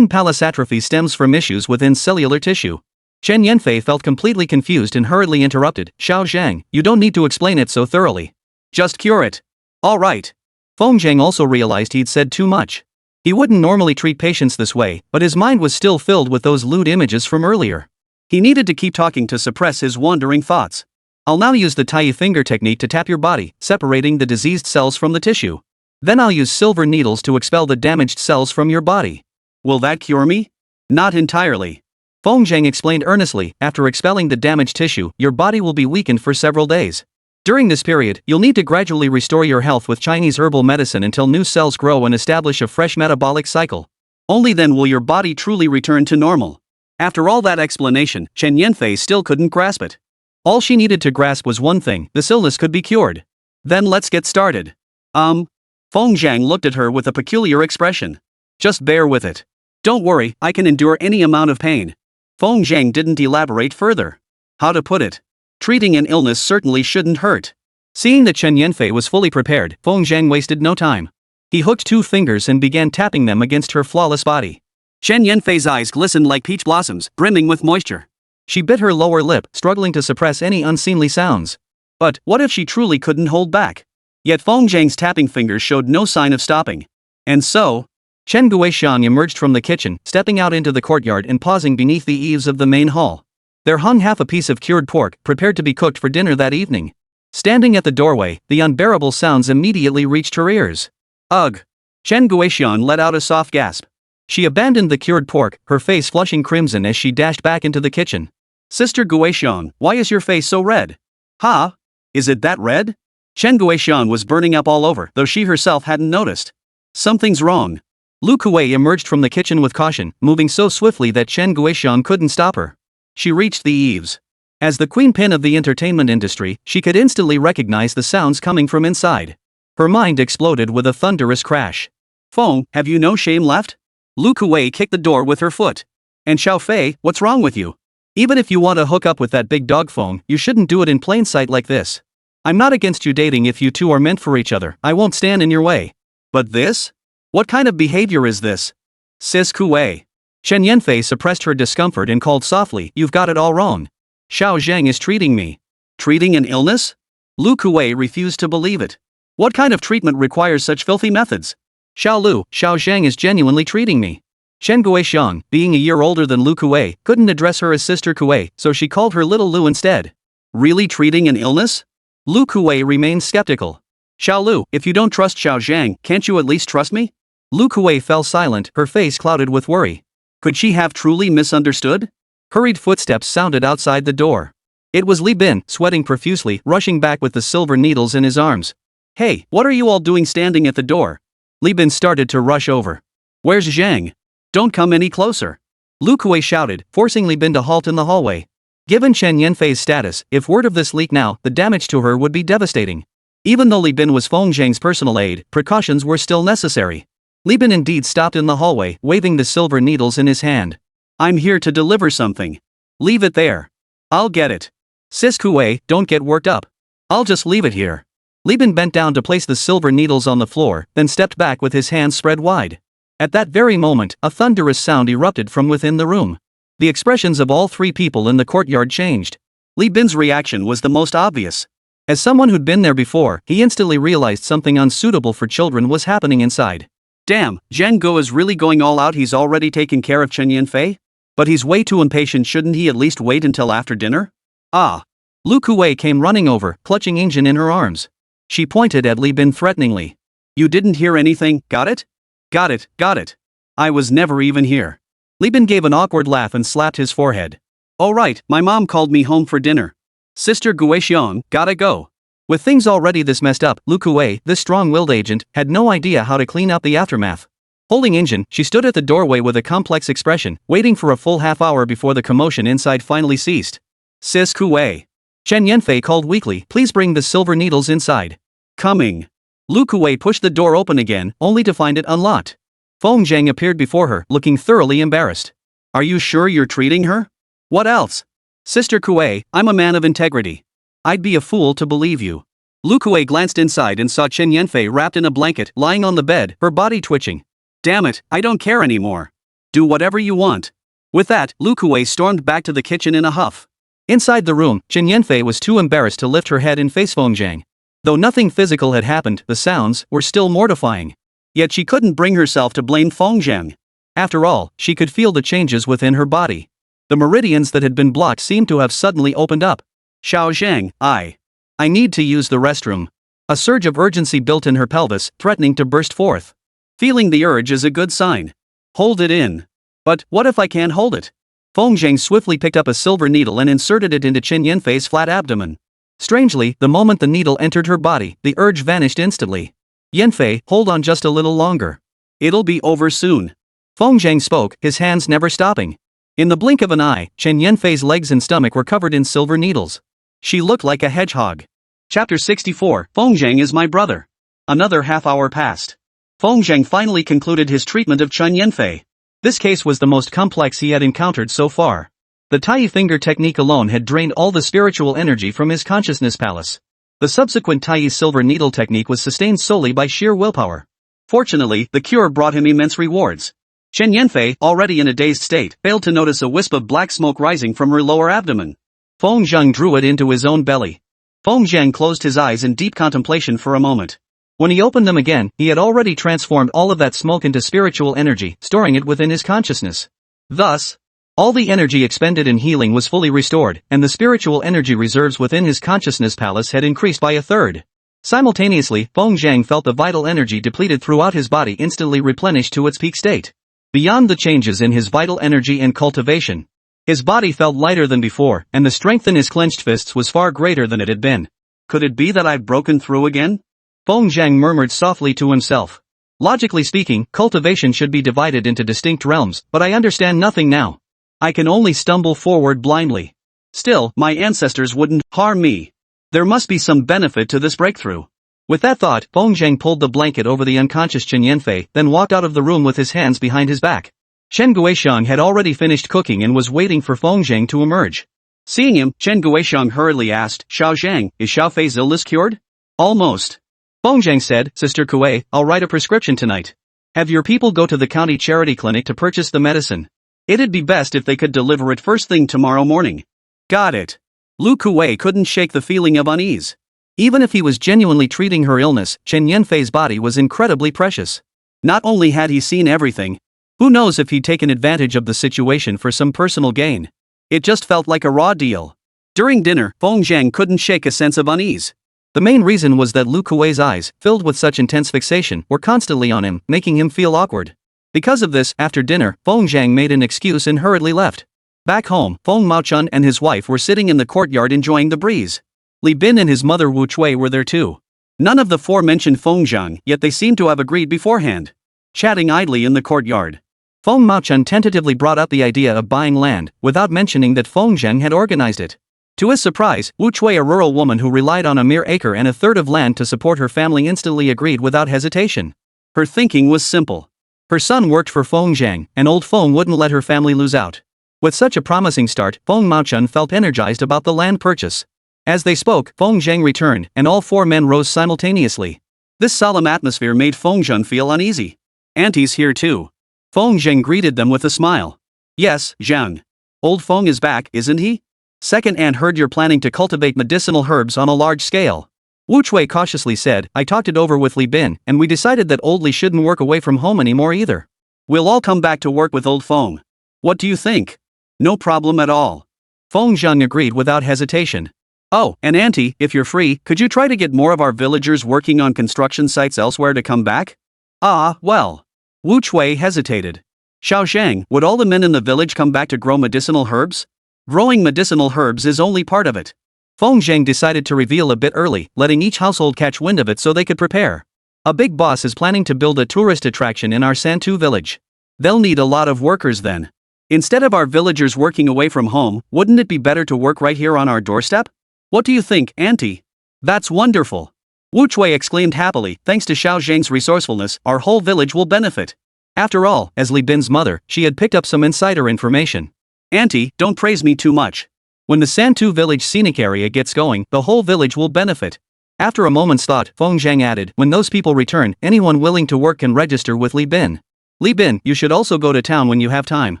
Palace atrophy stems from issues within cellular tissue. Shen Yanfei felt completely confused and hurriedly interrupted. Xiao Zhang, you don't need to explain it so thoroughly. Just cure it. All right. Feng Zheng also realized he'd said too much. He wouldn't normally treat patients this way, but his mind was still filled with those lewd images from earlier. He needed to keep talking to suppress his wandering thoughts. I'll now use the tie finger technique to tap your body, separating the diseased cells from the tissue. Then I'll use silver needles to expel the damaged cells from your body. Will that cure me? Not entirely. Feng Zheng explained earnestly, after expelling the damaged tissue, your body will be weakened for several days. During this period, you'll need to gradually restore your health with Chinese herbal medicine until new cells grow and establish a fresh metabolic cycle. Only then will your body truly return to normal. After all that explanation, Shen Yanfei still couldn't grasp it. All she needed to grasp was one thing: this illness could be cured. Then let's get started. Feng Zhang looked at her with a peculiar expression. Just bear with it. Don't worry, I can endure any amount of pain. Feng Zhang didn't elaborate further. How to put it? Treating an illness certainly shouldn't hurt. Seeing that Shen Yanfei was fully prepared, Feng Zhang wasted no time. He hooked two fingers and began tapping them against her flawless body. Shen Yanfei's eyes glistened like peach blossoms, brimming with moisture. She bit her lower lip, struggling to suppress any unseemly sounds. But what if she truly couldn't hold back? Yet Feng Zhang's tapping fingers showed no sign of stopping. And so, Chen Guixiang emerged from the kitchen, stepping out into the courtyard and pausing beneath the eaves of the main hall. There hung half a piece of cured pork, prepared to be cooked for dinner that evening. Standing at the doorway, the unbearable sounds immediately reached her ears. Ugh! Chen Guixiang let out a soft gasp. She abandoned the cured pork, her face flushing crimson as she dashed back into the kitchen. Sister Guixiang, why is your face so red? Huh? Is it that red? Chen Guixiang was burning up all over, though she herself hadn't noticed. Something's wrong. Lu Kuei emerged from the kitchen with caution, moving so swiftly that Chen Guixiang couldn't stop her. She reached the eaves. As the queen pin of the entertainment industry, she could instantly recognize the sounds coming from inside. Her mind exploded with a thunderous crash. Feng, have you no shame left? Lu Kuei kicked the door with her foot. And Xiao Fei, what's wrong with you? Even if you want to hook up with that big dog Feng, you shouldn't do it in plain sight like this. I'm not against you dating if you two are meant for each other, I won't stand in your way. But this? What kind of behavior is this? Sis Kuei. Shen Yanfei suppressed her discomfort and called softly, you've got it all wrong. Xiao Zhang is treating me. Treating an illness? Lu Kuei refused to believe it. What kind of treatment requires such filthy methods? Xiao Zhang is genuinely treating me. Chen Guixiang, being a year older than Lu Kuei, couldn't address her as Sister Kuei, so she called her Little Lu instead. Really treating an illness? Lu Kuei remained skeptical. Xiao Lu, if you don't trust Xiao Zhang, can't you at least trust me? Lu Kuei fell silent, her face clouded with worry. Could she have truly misunderstood? Hurried footsteps sounded outside the door. It was Li Bin, sweating profusely, rushing back with the silver needles in his arms. Hey, what are you all doing standing at the door? Li Bin started to rush over. Where's Zhang? Don't come any closer. Lu Kuei shouted, forcing Li Bin to halt in the hallway. Given Shen Yanfei's status, if word of this leaked now, the damage to her would be devastating. Even though Li Bin was Feng Zhang's personal aide, precautions were still necessary. Li Bin indeed stopped in the hallway, waving the silver needles in his hand. I'm here to deliver something. Leave it there. I'll get it. Sis Kuei, don't get worked up. I'll just leave it here. Li Bin bent down to place the silver needles on the floor, then stepped back with his hands spread wide. At that very moment, a thunderous sound erupted from within the room. The expressions of all three people in the courtyard changed. Li Bin's reaction was the most obvious. As someone who'd been there before, he instantly realized something unsuitable for children was happening inside. Damn, Zhang Guo is really going all out. He's already taken care of Chen Yanfei? But he's way too impatient. Shouldn't he at least wait until after dinner? Ah. Lu Kuwei came running over, clutching Ingjin in her arms. She pointed at Li Bin threateningly. You didn't hear anything, got it? Got it. I was never even here. Li Bin gave an awkward laugh and slapped his forehead. Oh right, my mom called me home for dinner. Sister Guixiong, gotta go. With things already this messed up, Lu Kuwei, this strong-willed agent, had no idea how to clean up the aftermath. Holding Ingjin, she stood at the doorway with a complex expression, waiting for a full half-hour before the commotion inside finally ceased. Sis Kuwei. Chen Yanfei called weakly, please bring the silver needles inside. Coming. Lu Kuwei pushed the door open again, only to find it unlocked. Feng Zhang appeared before her, looking thoroughly embarrassed. Are you sure you're treating her? What else? Sister Kuwei, I'm a man of integrity. I'd be a fool to believe you. Lu Kuwei glanced inside and saw Chen Yanfei wrapped in a blanket, lying on the bed, her body twitching. Damn it, I don't care anymore. Do whatever you want. With that, Lu Kuwei stormed back to the kitchen in a huff. Inside the room, Chen Yanfei was too embarrassed to lift her head and face Feng Zhang. Though nothing physical had happened, the sounds were still mortifying. Yet she couldn't bring herself to blame Feng Zhang. After all, she could feel the changes within her body. The meridians that had been blocked seemed to have suddenly opened up. Xiao Zhang, I need to use the restroom. A surge of urgency built in her pelvis, threatening to burst forth. Feeling the urge is a good sign. Hold it in. But what if I can't hold it? Feng Zhang swiftly picked up a silver needle and inserted it into Chen Yanfei's flat abdomen. Strangely, the moment the needle entered her body, the urge vanished instantly. Yanfei, hold on just a little longer. It'll be over soon. Feng Zhang spoke, his hands never stopping. In the blink of an eye, Chen Yanfei's legs and stomach were covered in silver needles. She looked like a hedgehog. Chapter 64, Feng Zhang is my brother. Another half-hour passed. Feng Zhang finally concluded his treatment of Chen Yanfei. This case was the most complex he had encountered so far. The Tai finger technique alone had drained all the spiritual energy from his consciousness palace. The subsequent Tai silver needle technique was sustained solely by sheer willpower. Fortunately, the cure brought him immense rewards. Chen Yanfei, already in a dazed state, failed to notice a wisp of black smoke rising from her lower abdomen. Feng Zhang drew it into his own belly. Feng Zhang closed his eyes in deep contemplation for a moment. When he opened them again, he had already transformed all of that smoke into spiritual energy, storing it within his consciousness. Thus, all the energy expended in healing was fully restored, and the spiritual energy reserves within his consciousness palace had increased by a third. Simultaneously, Feng Zhang felt the vital energy depleted throughout his body instantly replenished to its peak state. Beyond the changes in his vital energy and cultivation, his body felt lighter than before, and the strength in his clenched fists was far greater than it had been. Could it be that I've broken through again? Feng Zhang murmured softly to himself. Logically speaking, cultivation should be divided into distinct realms, but I understand nothing now. I can only stumble forward blindly. Still, my ancestors wouldn't harm me. There must be some benefit to this breakthrough. With that thought, Feng Zhang pulled the blanket over the unconscious Chen Yanfei, then walked out of the room with his hands behind his back. Chen Guixiong had already finished cooking and was waiting for Feng Zhang to emerge. Seeing him, Chen Guixiong hurriedly asked, Xiao Zhang, is Xiao Fei's illness cured? Almost. Feng Zhang said, Sister Kuei, I'll write a prescription tonight. Have your people go to the county charity clinic to purchase the medicine. It'd be best if they could deliver it first thing tomorrow morning. Got it. Lu Kuwei couldn't shake the feeling of unease. Even if he was genuinely treating her illness, Chen Yanfei's body was incredibly precious. Not only had he seen everything, who knows if he'd taken advantage of the situation for some personal gain. It just felt like a raw deal. During dinner, Feng Zhang couldn't shake a sense of unease. The main reason was that Lu Kuwei's eyes, filled with such intense fixation, were constantly on him, making him feel awkward. Because of this, after dinner, Feng Zhang made an excuse and hurriedly left. Back home, Feng Maochun and his wife were sitting in the courtyard enjoying the breeze. Li Bin and his mother Wu Chui were there too. None of the four mentioned Feng Zhang, yet they seemed to have agreed beforehand. Chatting idly in the courtyard, Feng Maochun tentatively brought up the idea of buying land, without mentioning that Feng Zhang had organized it. To his surprise, Wu Chui, a rural woman who relied on a mere acre and a third of land to support her family, instantly agreed without hesitation. Her thinking was simple. Her son worked for Feng Zhang, and old Feng wouldn't let her family lose out. With such a promising start, Feng Maochun felt energized about the land purchase. As they spoke, Feng Zhang returned, and all four men rose simultaneously. This solemn atmosphere made Feng Zhang feel uneasy. Auntie's here too. Feng Zheng greeted them with a smile. Yes, Zhang. Old Feng is back, isn't he? Second aunt heard you're planning to cultivate medicinal herbs on a large scale. Wu Chui cautiously said, I talked it over with Li Bin, and we decided that old Li shouldn't work away from home anymore either. We'll all come back to work with old Feng. What do you think? No problem at all. Feng Zheng agreed without hesitation. Oh, and auntie, if you're free, could you try to get more of our villagers working on construction sites elsewhere to come back? Ah, well. Wu Chui hesitated. Xiao Zhang, would all the men in the village come back to grow medicinal herbs? Growing medicinal herbs is only part of it. Feng Zheng decided to reveal a bit early, letting each household catch wind of it so they could prepare. A big boss is planning to build a tourist attraction in our Santu village. They'll need a lot of workers then. Instead of our villagers working away from home, wouldn't it be better to work right here on our doorstep? What do you think, auntie? That's wonderful. Wu Chui exclaimed happily, thanks to Xiao Zhang's resourcefulness, our whole village will benefit. After all, as Li Bin's mother, she had picked up some insider information. Auntie, don't praise me too much. When the Santu village scenic area gets going, the whole village will benefit. After a moment's thought, Feng Zhang added, when those people return, anyone willing to work can register with Li Bin. Li Bin, you should also go to town when you have time.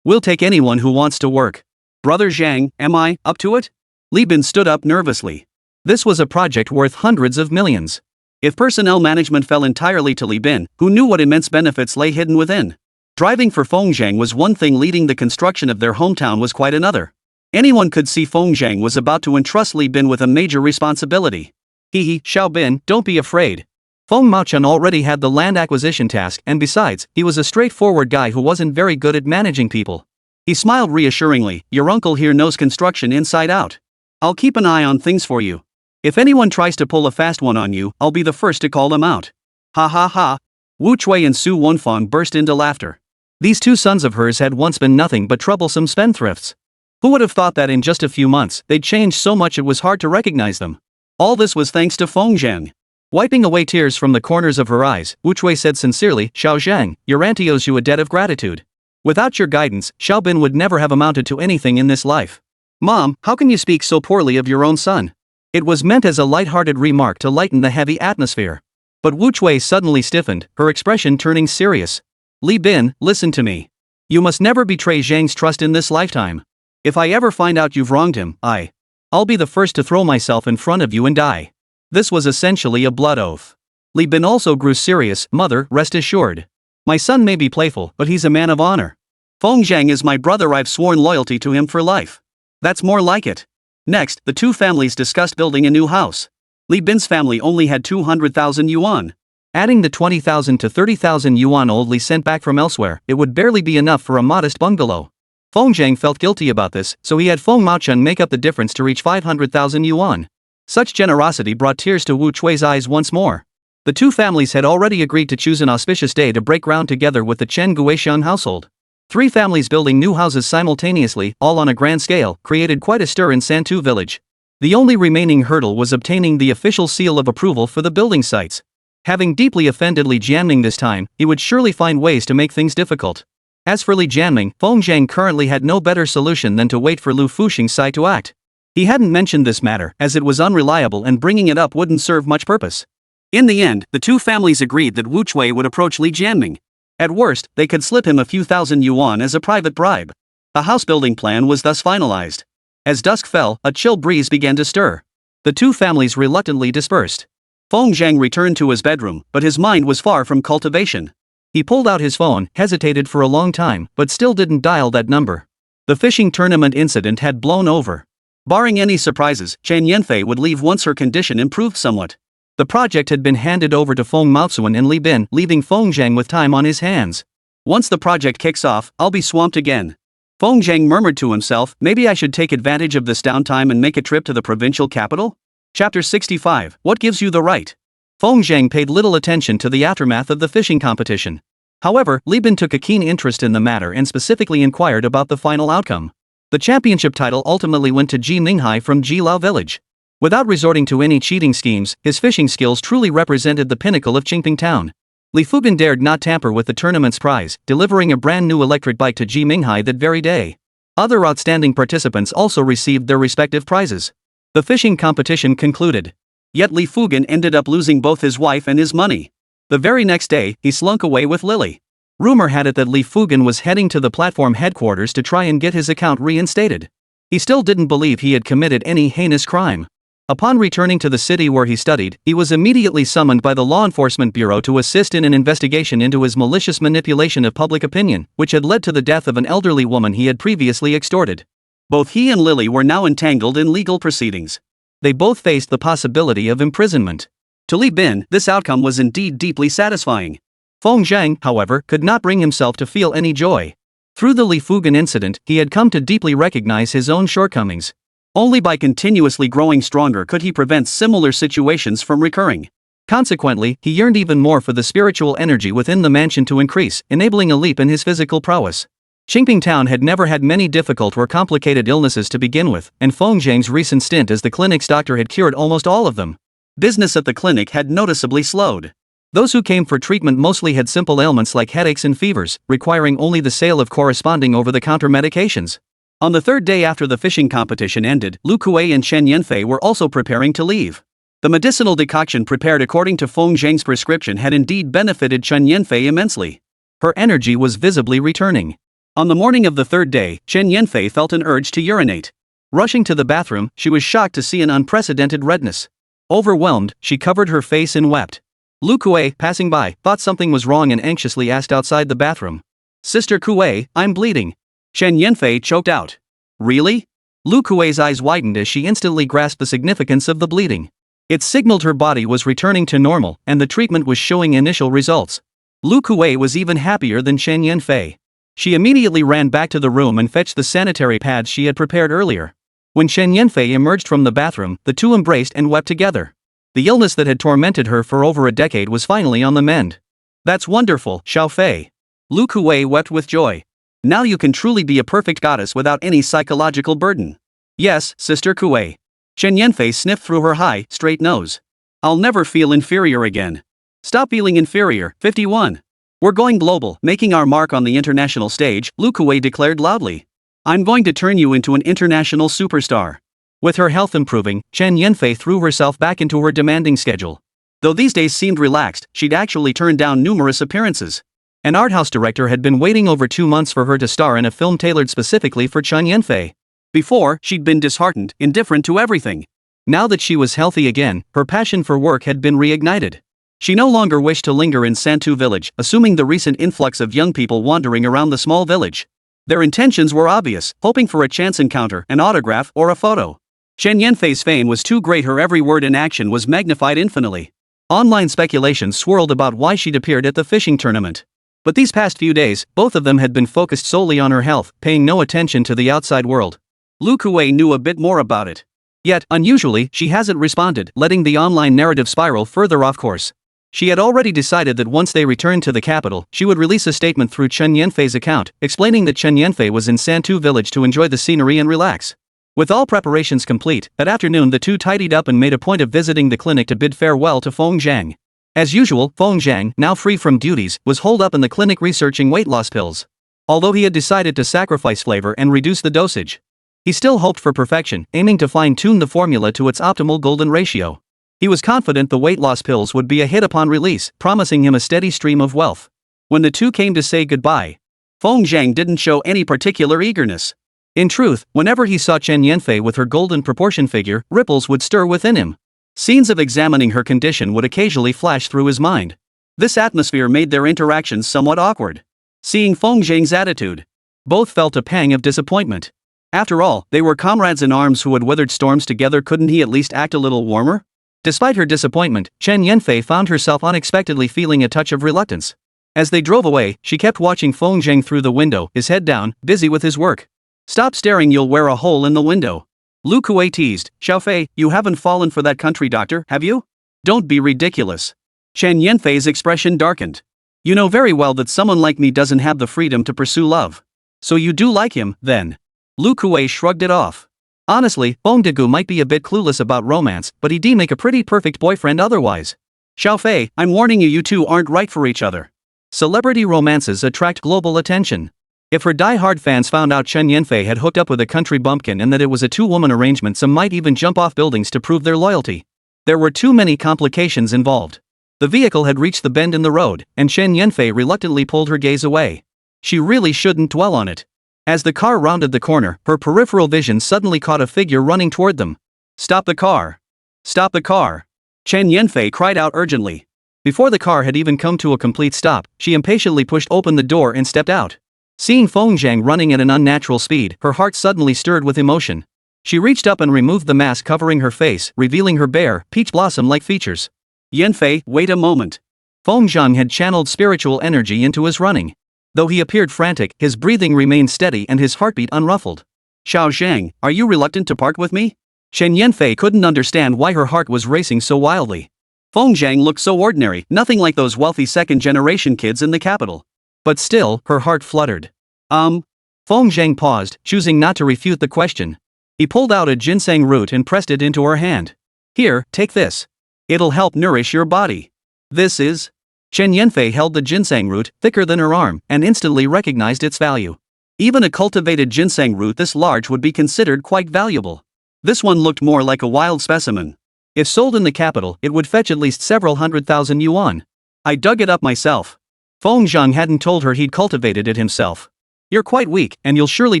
We'll take anyone who wants to work. Brother Zhang, am I up to it? Li Bin stood up nervously. This was a project worth hundreds of millions. If personnel management fell entirely to Li Bin, who knew what immense benefits lay hidden within? Driving for Feng Zhang was one thing, leading the construction of their hometown was quite another. Anyone could see Feng Zhang was about to entrust Li Bin with a major responsibility. Xiao Bin, don't be afraid. Feng Maochun already had the land acquisition task, and besides, he was a straightforward guy who wasn't very good at managing people. He smiled reassuringly, your uncle here knows construction inside out. I'll keep an eye on things for you. If anyone tries to pull a fast one on you, I'll be the first to call them out. Ha ha ha. Wu Chui and Su Wenfang burst into laughter. These two sons of hers had once been nothing but troublesome spendthrifts. Who would have thought that in just a few months, they'd changed so much it was hard to recognize them? All this was thanks to Feng Zhang. Wiping away tears from the corners of her eyes, Wu Chui said sincerely, Xiao Zhang, your auntie owes you a debt of gratitude. Without your guidance, Xiao Bin would never have amounted to anything in this life. Mom, how can you speak so poorly of your own son? It was meant as a light-hearted remark to lighten the heavy atmosphere. But Wu Chui suddenly stiffened, her expression turning serious. Li Bin, listen to me. You must never betray Zhang's trust in this lifetime. If I ever find out you've wronged him, I'll be the first to throw myself in front of you and die. This was essentially a blood oath. Li Bin also grew serious. Mother, rest assured. My son may be playful, but he's a man of honor. Feng Zhang is my brother, I've sworn loyalty to him for life. That's more like it. Next, the two families discussed building a new house. Li Bin's family only had 200,000 yuan. Adding the 20,000 to 30,000 yuan old Li sent back from elsewhere, it would barely be enough for a modest bungalow. Feng Zhang felt guilty about this, so he had Feng Maochun make up the difference to reach 500,000 yuan. Such generosity brought tears to Wu Chui's eyes once more. The two families had already agreed to choose an auspicious day to break ground together with the Chen Guishan household. 3 families building new houses simultaneously, all on a grand scale, created quite a stir in Santu village. The only remaining hurdle was obtaining the official seal of approval for the building sites. Having deeply offended Li Jianming this time, he would surely find ways to make things difficult. As for Li Jianming, Feng Zhang currently had no better solution than to wait for Lu Fuxing's side to act. He hadn't mentioned this matter, as it was unreliable and bringing it up wouldn't serve much purpose. In the end, the two families agreed that Wu Chui would approach Li Jianming. At worst, they could slip him a few thousand yuan as a private bribe. A house-building plan was thus finalized. As dusk fell, a chill breeze began to stir. The two families reluctantly dispersed. Feng Zhang returned to his bedroom, but his mind was far from cultivation. He pulled out his phone, hesitated for a long time, but still didn't dial that number. The fishing tournament incident had blown over. Barring any surprises, Chen Yanfei would leave once her condition improved somewhat. The project had been handed over to Feng Maochun and Li Bin, leaving Feng Zhang with time on his hands. Once the project kicks off, I'll be swamped again. Feng Zhang murmured to himself, maybe I should take advantage of this downtime and make a trip to the provincial capital? Chapter 65, What Gives You the Right? Feng Zhang paid little attention to the aftermath of the fishing competition. However, Li Bin took a keen interest in the matter and specifically inquired about the final outcome. The championship title ultimately went to Ji Minghai from Ji Lao village. Without resorting to any cheating schemes, his fishing skills truly represented the pinnacle of Qingping town. Li Fugan dared not tamper with the tournament's prize, delivering a brand new electric bike to Ji Minghai that very day. Other outstanding participants also received their respective prizes. The fishing competition concluded. Yet Li Fugan ended up losing both his wife and his money. The very next day, he slunk away with Lily. Rumor had it that Li Fugan was heading to the platform headquarters to try and get his account reinstated. He still didn't believe he had committed any heinous crime. Upon returning to the city where he studied, he was immediately summoned by the Law Enforcement Bureau to assist in an investigation into his malicious manipulation of public opinion, which had led to the death of an elderly woman he had previously extorted. Both he and Lily were now entangled in legal proceedings. They both faced the possibility of imprisonment. To Li Bin, this outcome was indeed deeply satisfying. Feng Zhang, however, could not bring himself to feel any joy. Through the Li Fugan incident, he had come to deeply recognize his own shortcomings. Only by continuously growing stronger could he prevent similar situations from recurring. Consequently, he yearned even more for the spiritual energy within the mansion to increase, enabling a leap in his physical prowess. Qingping Town had never had many difficult or complicated illnesses to begin with, and Feng Zhang's recent stint as the clinic's doctor had cured almost all of them. Business at the clinic had noticeably slowed. Those who came for treatment mostly had simple ailments like headaches and fevers, requiring only the sale of corresponding over-the-counter medications. On the third day after the fishing competition ended, Lu Kuei and Chen Yanfei were also preparing to leave. The medicinal decoction prepared according to Feng Zhang's prescription had indeed benefited Chen Yanfei immensely. Her energy was visibly returning. On the morning of the third day, Chen Yanfei felt an urge to urinate. Rushing to the bathroom, she was shocked to see an unprecedented redness. Overwhelmed, she covered her face and wept. Lu Kuei, passing by, thought something was wrong and anxiously asked outside the bathroom. "Sister Kuei, I'm bleeding." Chen Yanfei choked out. "Really?" Lu Kuei's eyes widened as she instantly grasped the significance of the bleeding. It signaled her body was returning to normal, and the treatment was showing initial results. Lu Kuei was even happier than Chen Yanfei. She immediately ran back to the room and fetched the sanitary pads she had prepared earlier. When Chen Yanfei emerged from the bathroom, the two embraced and wept together. The illness that had tormented her for over a decade was finally on the mend. "That's wonderful, Xiao Fei." Lu Kuei wept with joy. "Now you can truly be a perfect goddess without any psychological burden." "Yes, Sister Kuei." Chen Yanfei sniffed through her high, straight nose. "I'll never feel inferior again." "Stop feeling inferior." 51. "We're going global, making our mark on the international stage," Lu Kuei declared loudly. "I'm going to turn you into an international superstar." With her health improving, Chen Yanfei threw herself back into her demanding schedule. Though these days seemed relaxed, she'd actually turned down numerous appearances. An art house director had been waiting over 2 months for her to star in a film tailored specifically for Chen Yanfei. Before, she'd been disheartened, indifferent to everything. Now that she was healthy again, her passion for work had been reignited. She no longer wished to linger in Santu village, assuming the recent influx of young people wandering around the small village. Their intentions were obvious, hoping for a chance encounter, an autograph, or a photo. Chen Yanfei's fame was too great, her every word and action was magnified infinitely. Online speculation swirled about why she'd appeared at the fishing tournament. But these past few days, both of them had been focused solely on her health, paying no attention to the outside world. Lu Kuei knew a bit more about it. Yet, unusually, she hasn't responded, letting the online narrative spiral further off course. She had already decided that once they returned to the capital, she would release a statement through Chen Yanfei's account, explaining that Chen Yanfei was in Santu village to enjoy the scenery and relax. With all preparations complete, that afternoon the two tidied up and made a point of visiting the clinic to bid farewell to Feng Zhang. As usual, Feng Zhang, now free from duties, was holed up in the clinic researching weight loss pills. Although he had decided to sacrifice flavor and reduce the dosage, he still hoped for perfection, aiming to fine-tune the formula to its optimal golden ratio. He was confident the weight loss pills would be a hit upon release, promising him a steady stream of wealth. When the two came to say goodbye, Feng Zhang didn't show any particular eagerness. In truth, whenever he saw Chen Yanfei with her golden proportion figure, ripples would stir within him. Scenes of examining her condition would occasionally flash through his mind. This atmosphere made their interactions somewhat awkward. Seeing Feng Zhang's attitude, both felt a pang of disappointment. After all, they were comrades in arms who had weathered storms together. Couldn't he at least act a little warmer? Despite her disappointment, Chen Yanfei found herself unexpectedly feeling a touch of reluctance. As they drove away, she kept watching Feng Zhang through the window, his head down, busy with his work. "Stop staring, you'll wear a hole in the window." Lu Kuei teased. "Xiao Fei, you haven't fallen for that country doctor, have you? Don't be ridiculous." Chen Yanfei's expression darkened. "You know very well that someone like me doesn't have the freedom to pursue love. So you do like him, then?" Lu Kuei shrugged it off. "Honestly, Feng Degu might be a bit clueless about romance, but he'd make a pretty perfect boyfriend otherwise." "Xiao Fei, I'm warning you, you two aren't right for each other." Celebrity romances attract global attention. If her die-hard fans found out Chen Yanfei had hooked up with a country bumpkin and that it was a two-woman arrangement, some might even jump off buildings to prove their loyalty. There were too many complications involved. The vehicle had reached the bend in the road, and Chen Yanfei reluctantly pulled her gaze away. She really shouldn't dwell on it. As the car rounded the corner, her peripheral vision suddenly caught a figure running toward them. "Stop the car! Stop the car!" Chen Yanfei cried out urgently. Before the car had even come to a complete stop, she impatiently pushed open the door and stepped out. Seeing Feng Zhang running at an unnatural speed, her heart suddenly stirred with emotion. She reached up and removed the mask covering her face, revealing her bare, peach blossom-like features. "Yanfei, wait a moment." Feng Zhang had channeled spiritual energy into his running. Though he appeared frantic, his breathing remained steady and his heartbeat unruffled. "Xiao Zhang, are you reluctant to part with me?" Chen Yanfei couldn't understand why her heart was racing so wildly. Feng Zhang looked so ordinary, nothing like those wealthy second-generation kids in the capital. But still, her heart fluttered. Feng Zhang paused, choosing not to refute the question. He pulled out a ginseng root and pressed it into her hand. "Here, take this. It'll help nourish your body." "This is?" Chen Yanfei held the ginseng root, thicker than her arm, and instantly recognized its value. Even a cultivated ginseng root this large would be considered quite valuable. This one looked more like a wild specimen. If sold in the capital, it would fetch at least several 100,000 yuan. "I dug it up myself." Feng Zhang hadn't told her he'd cultivated it himself. "You're quite weak, and you'll surely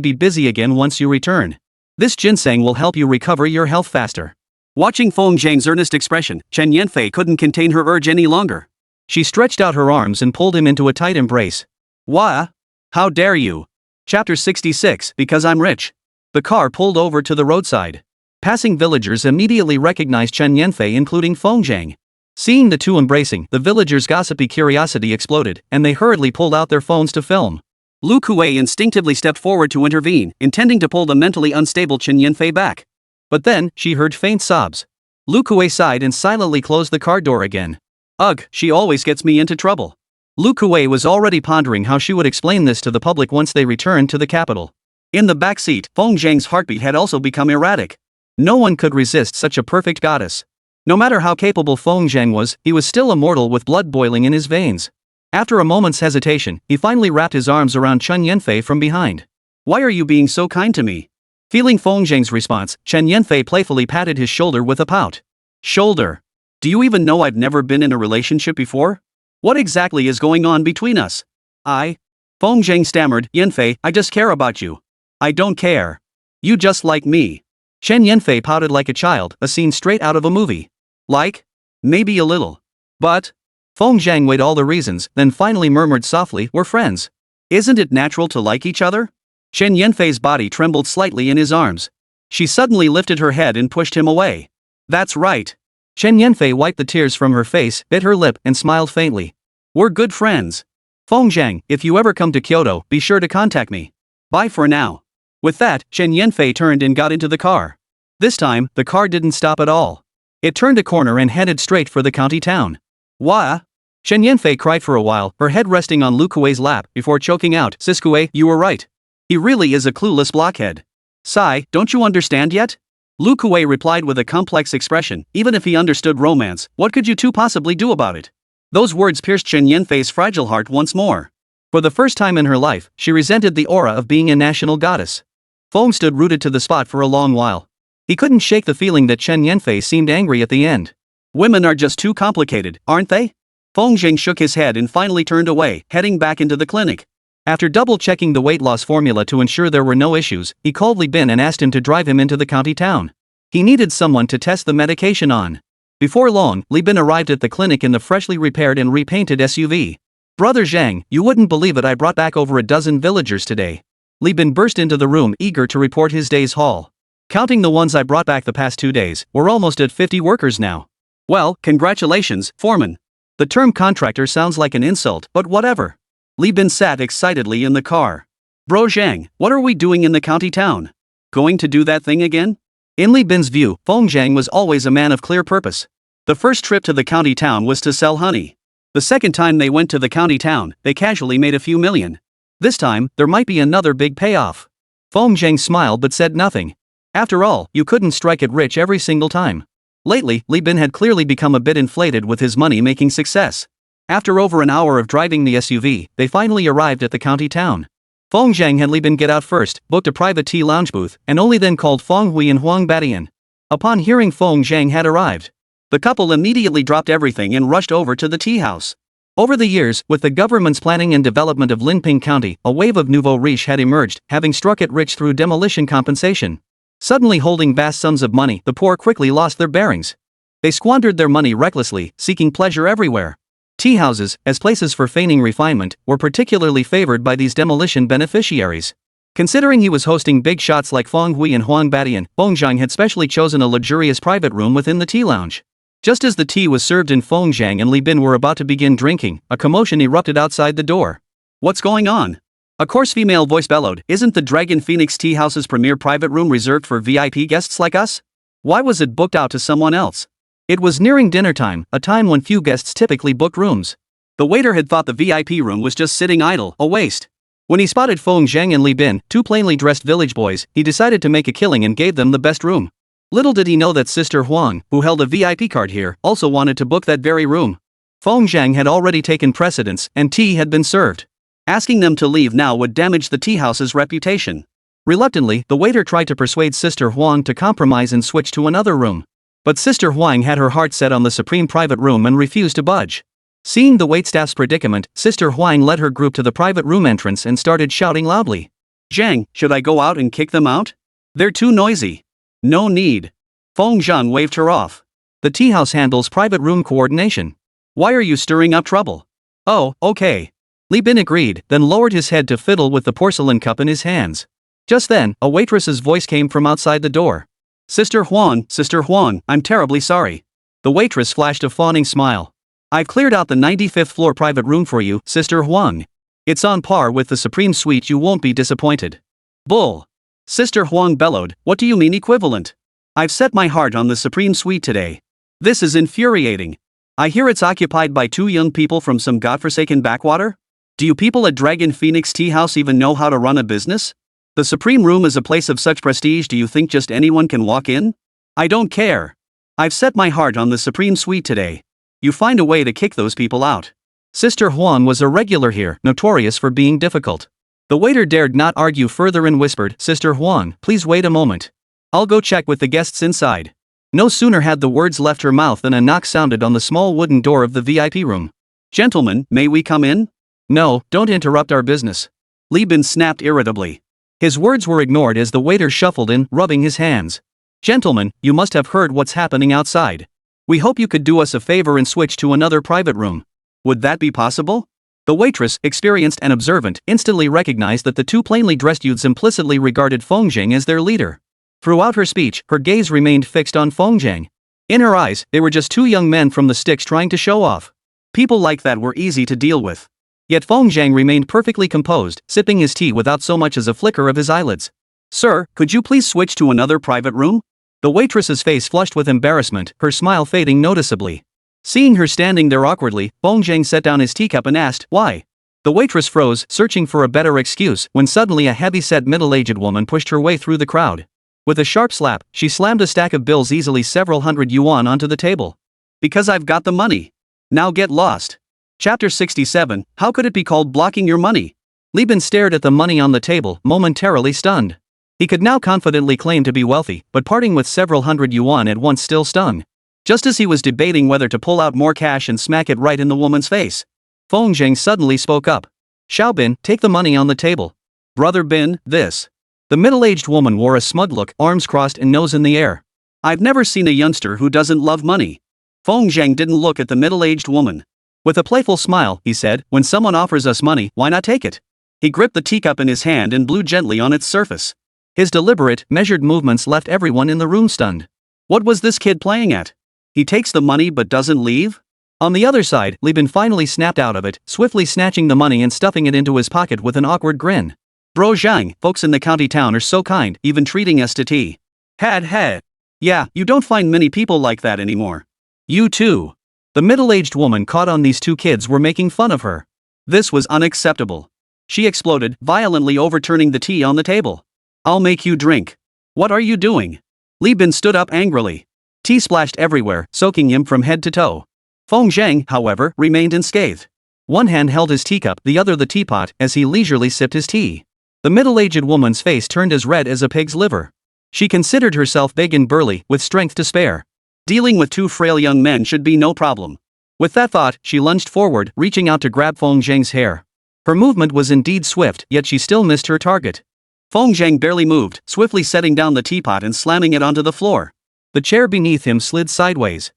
be busy again once you return. This ginseng will help you recover your health faster." Watching Feng Zhang's earnest expression, Chen Yanfei couldn't contain her urge any longer. She stretched out her arms and pulled him into a tight embrace. "Wah? How dare you?" Chapter 66, Because I'm Rich. The car pulled over to the roadside. Passing villagers immediately recognized Chen Yanfei, including Feng Zhang. Seeing the two embracing, the villagers' gossipy curiosity exploded, and they hurriedly pulled out their phones to film. Lu Kuei instinctively stepped forward to intervene, intending to pull the mentally unstable Chen Yanfei back. But then, she heard faint sobs. Lu Kuei sighed and silently closed the car door again. "Ugh, she always gets me into trouble." Lu Kuei was already pondering how she would explain this to the public once they returned to the capital. In the back seat, Feng Zhang's heartbeat had also become erratic. No one could resist such a perfect goddess. No matter how capable Feng Zhang was, he was still a mortal with blood boiling in his veins. After a moment's hesitation, he finally wrapped his arms around Chen Yanfei from behind. "Why are you being so kind to me?" Feeling Feng Zhang's response, Chen Yanfei playfully patted his shoulder with a pout. "Shoulder? Do you even know I've never been in a relationship before? What exactly is going on between us?" Feng Zhang stammered, "Yanfei, I just care about you." "I don't care. You just like me." Chen Yanfei pouted like a child, a scene straight out of a movie. "Like? Maybe a little. But?" Feng Zhang weighed all the reasons, then finally murmured softly, "We're friends. Isn't it natural to like each other?" Chen Yanfei's body trembled slightly in his arms. She suddenly lifted her head and pushed him away. "That's right." Chen Yanfei wiped the tears from her face, bit her lip, and smiled faintly. "We're good friends. Feng Zhang, if you ever come to Kyoto, be sure to contact me. Bye for now." With that, Chen Yanfei turned and got into the car. This time, the car didn't stop at all. It turned a corner and headed straight for the county town. "Wah?" Chen Yanfei cried for a while, her head resting on Lu Kuei's lap, before choking out, "Sis Kuei, you were right. He really is a clueless blockhead." "Sigh, don't you understand yet?" Lu Kuei replied with a complex expression. "Even if he understood romance, what could you two possibly do about it?" Those words pierced Chen Yanfei's fragile heart once more. For the first time in her life, she resented the aura of being a national goddess. Feng stood rooted to the spot for a long while. He couldn't shake the feeling that Chen Yanfei seemed angry at the end. Women are just too complicated, aren't they? Feng Zhang shook his head and finally turned away, heading back into the clinic. After double-checking the weight loss formula to ensure there were no issues, he called Li Bin and asked him to drive him into the county town. He needed someone to test the medication on. Before long, Li Bin arrived at the clinic in the freshly repaired and repainted SUV. "Brother Zhang, you wouldn't believe it, I brought back over a dozen villagers today." Li Bin burst into the room, eager to report his day's haul. "Counting the ones I brought back the past 2 days, we're almost at 50 workers now." "Well, congratulations, foreman." The term contractor sounds like an insult, but whatever. Li Bin sat excitedly in the car. "Bro Zhang, what are we doing in the county town? Going to do that thing again?" In Li Bin's view, Feng Zhang was always a man of clear purpose. The first trip to the county town was to sell honey. The second time they went to the county town, they casually made a few million. This time, there might be another big payoff. Feng Zhang smiled but said nothing. After all, you couldn't strike it rich every single time. Lately, Li Bin had clearly become a bit inflated with his money-making success. After over an hour of driving the SUV, they finally arrived at the county town. Feng Zhang had Li Bin get out first, booked a private tea lounge booth, and only then called Feng Hui and Huang Batian. Upon hearing Feng Zhang had arrived, The couple immediately dropped everything and rushed over to the tea house. Over the years, with the government's planning and development of Linping County, a wave of nouveau riche had emerged, having struck it rich through demolition compensation. Suddenly holding vast sums of money, the poor quickly lost their bearings. They squandered their money recklessly, seeking pleasure everywhere. Tea houses, as places for feigning refinement, were particularly favored by these demolition beneficiaries. Considering he was hosting big shots like Feng and Huang Batian, Fengjiang had specially chosen a luxurious private room within the tea lounge. Just as the tea was served and Fengjiang and Li Bin were about to begin drinking, a commotion erupted outside the door. What's going on? A coarse female voice bellowed, isn't the Dragon Phoenix Tea House's premier private room reserved for VIP guests like us? Why was it booked out to someone else? It was nearing dinner time, a time when few guests typically book rooms. The waiter had thought the VIP room was just sitting idle, a waste. When he spotted Feng Zhang and Li Bin, two plainly dressed village boys, he decided to make a killing and gave them the best room. Little did he know that Sister Huang, who held a VIP card here, also wanted to book that very room. Feng Zhang had already taken precedence, and tea had been served. Asking them to leave now would damage the tea house's reputation. Reluctantly, the waiter tried to persuade Sister Huang to compromise and switch to another room. But Sister Huang had her heart set on the supreme private room and refused to budge. Seeing the waitstaff's predicament, Sister Huang led her group to the private room entrance and started shouting loudly. Zhang, should I go out and kick them out? They're too noisy. No need. Feng Zhang waved her off. The tea house handles private room coordination. Why are you stirring up trouble? Oh, okay. Li Bin agreed, then lowered his head to fiddle with the porcelain cup in his hands. Just then, a waitress's voice came from outside the door. Sister Huang, I'm terribly sorry. The waitress flashed a fawning smile. I've cleared out the 95th floor private room for you, Sister Huang. It's on par with the supreme suite, you won't be disappointed. Bull. Sister Huang bellowed, what do you mean equivalent? I've set my heart on the supreme suite today. This is infuriating. I hear it's occupied by two young people from some godforsaken backwater? Do you people at Dragon Phoenix Tea House even know how to run a business? The Supreme Room is a place of such prestige, do you think just anyone can walk in? I don't care. I've set my heart on the Supreme Suite today. You find a way to kick those people out. Sister Huang was a regular here, notorious for being difficult. The waiter dared not argue further and whispered, Sister Huang, please wait a moment. I'll go check with the guests inside. No sooner had the words left her mouth than a knock sounded on the small wooden door of the VIP room. Gentlemen, may we come in? No, don't interrupt our business. Li Bin snapped irritably. His words were ignored as the waiter shuffled in, rubbing his hands. Gentlemen, you must have heard what's happening outside. We hope you could do us a favor and switch to another private room. Would that be possible? The waitress, experienced and observant, instantly recognized that the two plainly dressed youths implicitly regarded Fengjiang as their leader. Throughout her speech, her gaze remained fixed on Fengjiang. In her eyes, they were just two young men from the sticks trying to show off. People like that were easy to deal with. Yet Fengjiang remained perfectly composed, sipping his tea without so much as a flicker of his eyelids. Sir, could you please switch to another private room? The waitress's face flushed with embarrassment, her smile fading noticeably. Seeing her standing there awkwardly, Fengjiang set down his teacup and asked, why? The waitress froze, searching for a better excuse, when suddenly a heavy-set middle-aged woman pushed her way through the crowd. With a sharp slap, she slammed a stack of bills easily several hundred yuan onto the table. Because I've got the money. Now get lost. Chapter 67, How could it be called blocking your money? Li Bin stared at the money on the table, momentarily stunned. He could now confidently claim to be wealthy, but parting with several hundred yuan at once still stung. Just as he was debating whether to pull out more cash and smack it right in the woman's face, Fengjiang suddenly spoke up. Xiao Bin, take the money on the table. Brother Bin, this. The middle-aged woman wore a smug look, arms crossed and nose in the air. I've never seen a youngster who doesn't love money. Fengjiang didn't look at the middle-aged woman. With a playful smile, he said, when someone offers us money, why not take it? He gripped the teacup in his hand and blew gently on its surface. His deliberate, measured movements left everyone in the room stunned. What was this kid playing at? He takes the money but doesn't leave? On the other side, Li Bin finally snapped out of it, swiftly snatching the money and stuffing it into his pocket with an awkward grin. Bro Zhang, folks in the county town are so kind, even treating us to tea. Had. Yeah, you don't find many people like that anymore. You too. The middle-aged woman caught on these two kids were making fun of her. This was unacceptable. She exploded, violently overturning the tea on the table. I'll make you drink. What are you doing? Li Bin stood up angrily. Tea splashed everywhere, soaking him from head to toe. Fengjiang, however, remained unscathed. One hand held his teacup, the other the teapot, as he leisurely sipped his tea. The middle-aged woman's face turned as red as a pig's liver. She considered herself big and burly, with strength to spare. Dealing with two frail young men should be no problem. With that thought, she lunged forward, reaching out to grab Feng Zhang's hair. Her movement was indeed swift, yet she still missed her target. Feng Zhang barely moved, swiftly setting down the teapot and slamming it onto the floor. The chair beneath him slid sideways.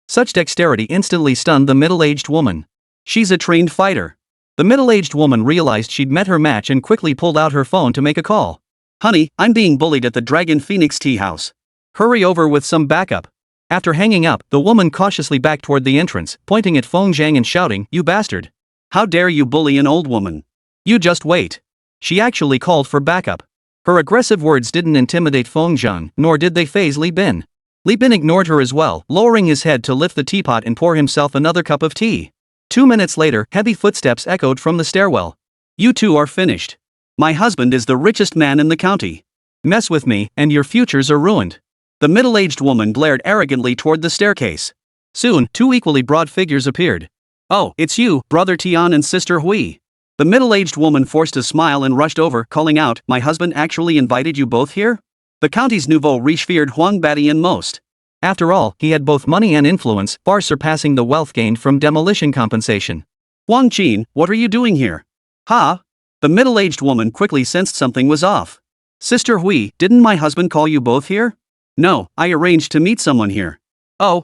Such dexterity instantly stunned the middle-aged woman. She's a trained fighter. The middle-aged woman realized she'd met her match and quickly pulled out her phone to make a call. Honey, I'm being bullied at the Dragon Phoenix tea house. Hurry over with some backup. After hanging up, the woman cautiously backed toward the entrance, pointing at Feng Zhang and shouting, "You bastard! How dare you bully an old woman? You just wait." She actually called for backup. Her aggressive words didn't intimidate Feng Zhang, nor did they faze Li Bin. Li Bin ignored her as well, lowering his head to lift the teapot and pour himself another cup of tea. 2 minutes later, heavy footsteps echoed from the stairwell. "You two are finished. My husband is the richest man in the county. Mess with me, and your futures are ruined." The middle-aged woman glared arrogantly toward the staircase. Soon, two equally broad figures appeared. "Oh, it's you, Brother Tian and Sister Hui." The middle-aged woman forced a smile and rushed over, calling out, "My husband actually invited you both here?" The county's nouveau riche feared Huang Badian most. After all, he had both money and influence, far surpassing the wealth gained from demolition compensation. "Huang Qin, what are you doing here?" "Ha?" The middle-aged woman quickly sensed something was off. "Sister Hui, didn't my husband call you both here?" "No, I arranged to meet someone here." Oh,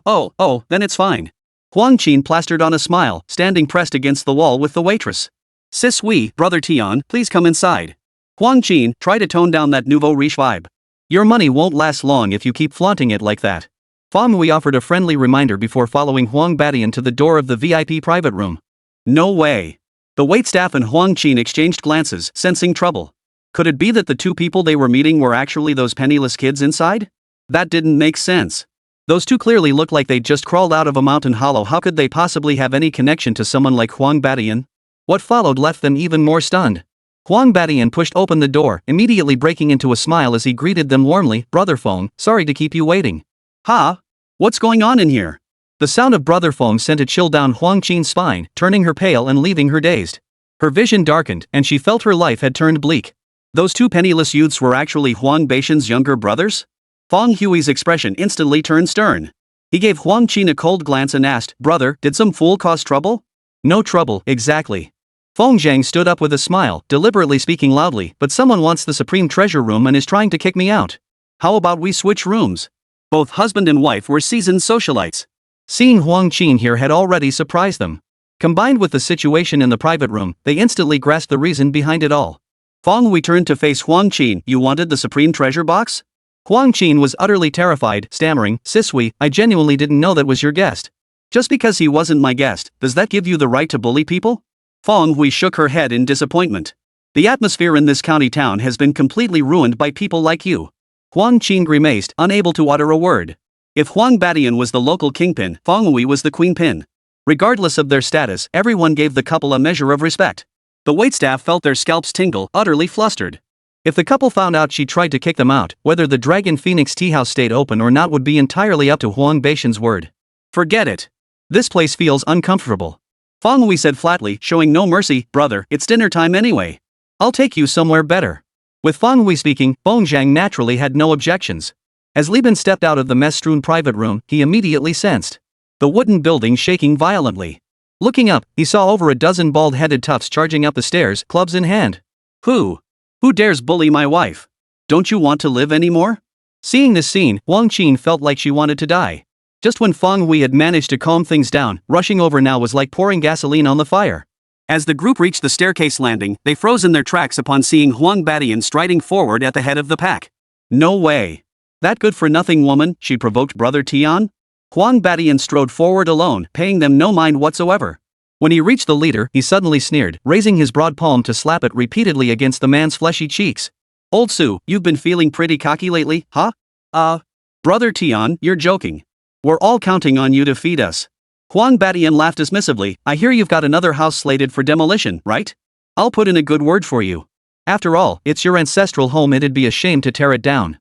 then it's fine." Huang Qin plastered on a smile, standing pressed against the wall with the waitress. "Sis Hui, Brother Tian, please come inside." Huang Qin, try to tone down that nouveau riche vibe. Your money won't last long if you keep flaunting it like that. Feng Hui offered a friendly reminder before following Huang Badian to the door of the VIP private room. No way. The waitstaff and Huang Qin exchanged glances, sensing trouble. Could it be that the two people they were meeting were actually those penniless kids inside? That didn't make sense. Those two clearly looked like they'd just crawled out of a mountain hollow. How could they possibly have any connection to someone like Huang Badian? What followed left them even more stunned. Huang Badian pushed open the door, immediately breaking into a smile as he greeted them warmly. "Brother Feng, sorry to keep you waiting." "Ha? What's going on in here?" The sound of Brother Feng sent a chill down Huang Qin's spine, turning her pale and leaving her dazed. Her vision darkened, and she felt her life had turned bleak. Those two penniless youths were actually Huang Badian's younger brothers? Feng Hui's expression instantly turned stern. He gave Huang Qin a cold glance and asked, "Brother, did some fool cause trouble?" "No trouble, exactly." Feng Zhang stood up with a smile, deliberately speaking loudly, "But someone wants the Supreme Treasure Room and is trying to kick me out. How about we switch rooms?" Both husband and wife were seasoned socialites. Seeing Huang Qin here had already surprised them. Combined with the situation in the private room, they instantly grasped the reason behind it all. Feng Hui turned to face Huang Qin. "You wanted the Supreme Treasure Box?" Huang Qin was utterly terrified, stammering, "Sis Hui, I genuinely didn't know that was your guest." "Just because he wasn't my guest, does that give you the right to bully people?" Feng Hui shook her head in disappointment. "The atmosphere in this county town has been completely ruined by people like you." Huang Qin grimaced, unable to utter a word. If Huang Badian was the local kingpin, Feng Hui was the queenpin. Regardless of their status, everyone gave the couple a measure of respect. The waitstaff felt their scalps tingle, utterly flustered. If the couple found out she tried to kick them out, whether the Dragon Phoenix tea house stayed open or not would be entirely up to Huang Badian's word. "Forget it. This place feels uncomfortable." Feng Hui said flatly, showing no mercy, "Brother, it's dinner time anyway. I'll take you somewhere better." With Feng Hui speaking, Feng Zhang naturally had no objections. As Li Bin stepped out of the mess-strewn private room, he immediately sensed the wooden building shaking violently. Looking up, he saw over a dozen bald-headed toughs charging up the stairs, clubs in hand. Who dares bully my wife? Don't you want to live anymore?" Seeing this scene, Huang Qin felt like she wanted to die. Just when Feng Hui had managed to calm things down, rushing over now was like pouring gasoline on the fire. As the group reached the staircase landing, they froze in their tracks upon seeing Huang Badian striding forward at the head of the pack. "No way. That good-for-nothing woman," she provoked Brother Tian. Huang Badian strode forward alone, paying them no mind whatsoever. When he reached the leader, he suddenly sneered, raising his broad palm to slap it repeatedly against the man's fleshy cheeks. "Old Su, you've been feeling pretty cocky lately, huh? Brother Tian, you're joking. We're all counting on you to feed us." Huang Badian laughed dismissively. "I hear you've got another house slated for demolition, right? I'll put in a good word for you. After all, it's your ancestral home. It'd be a shame to tear it down."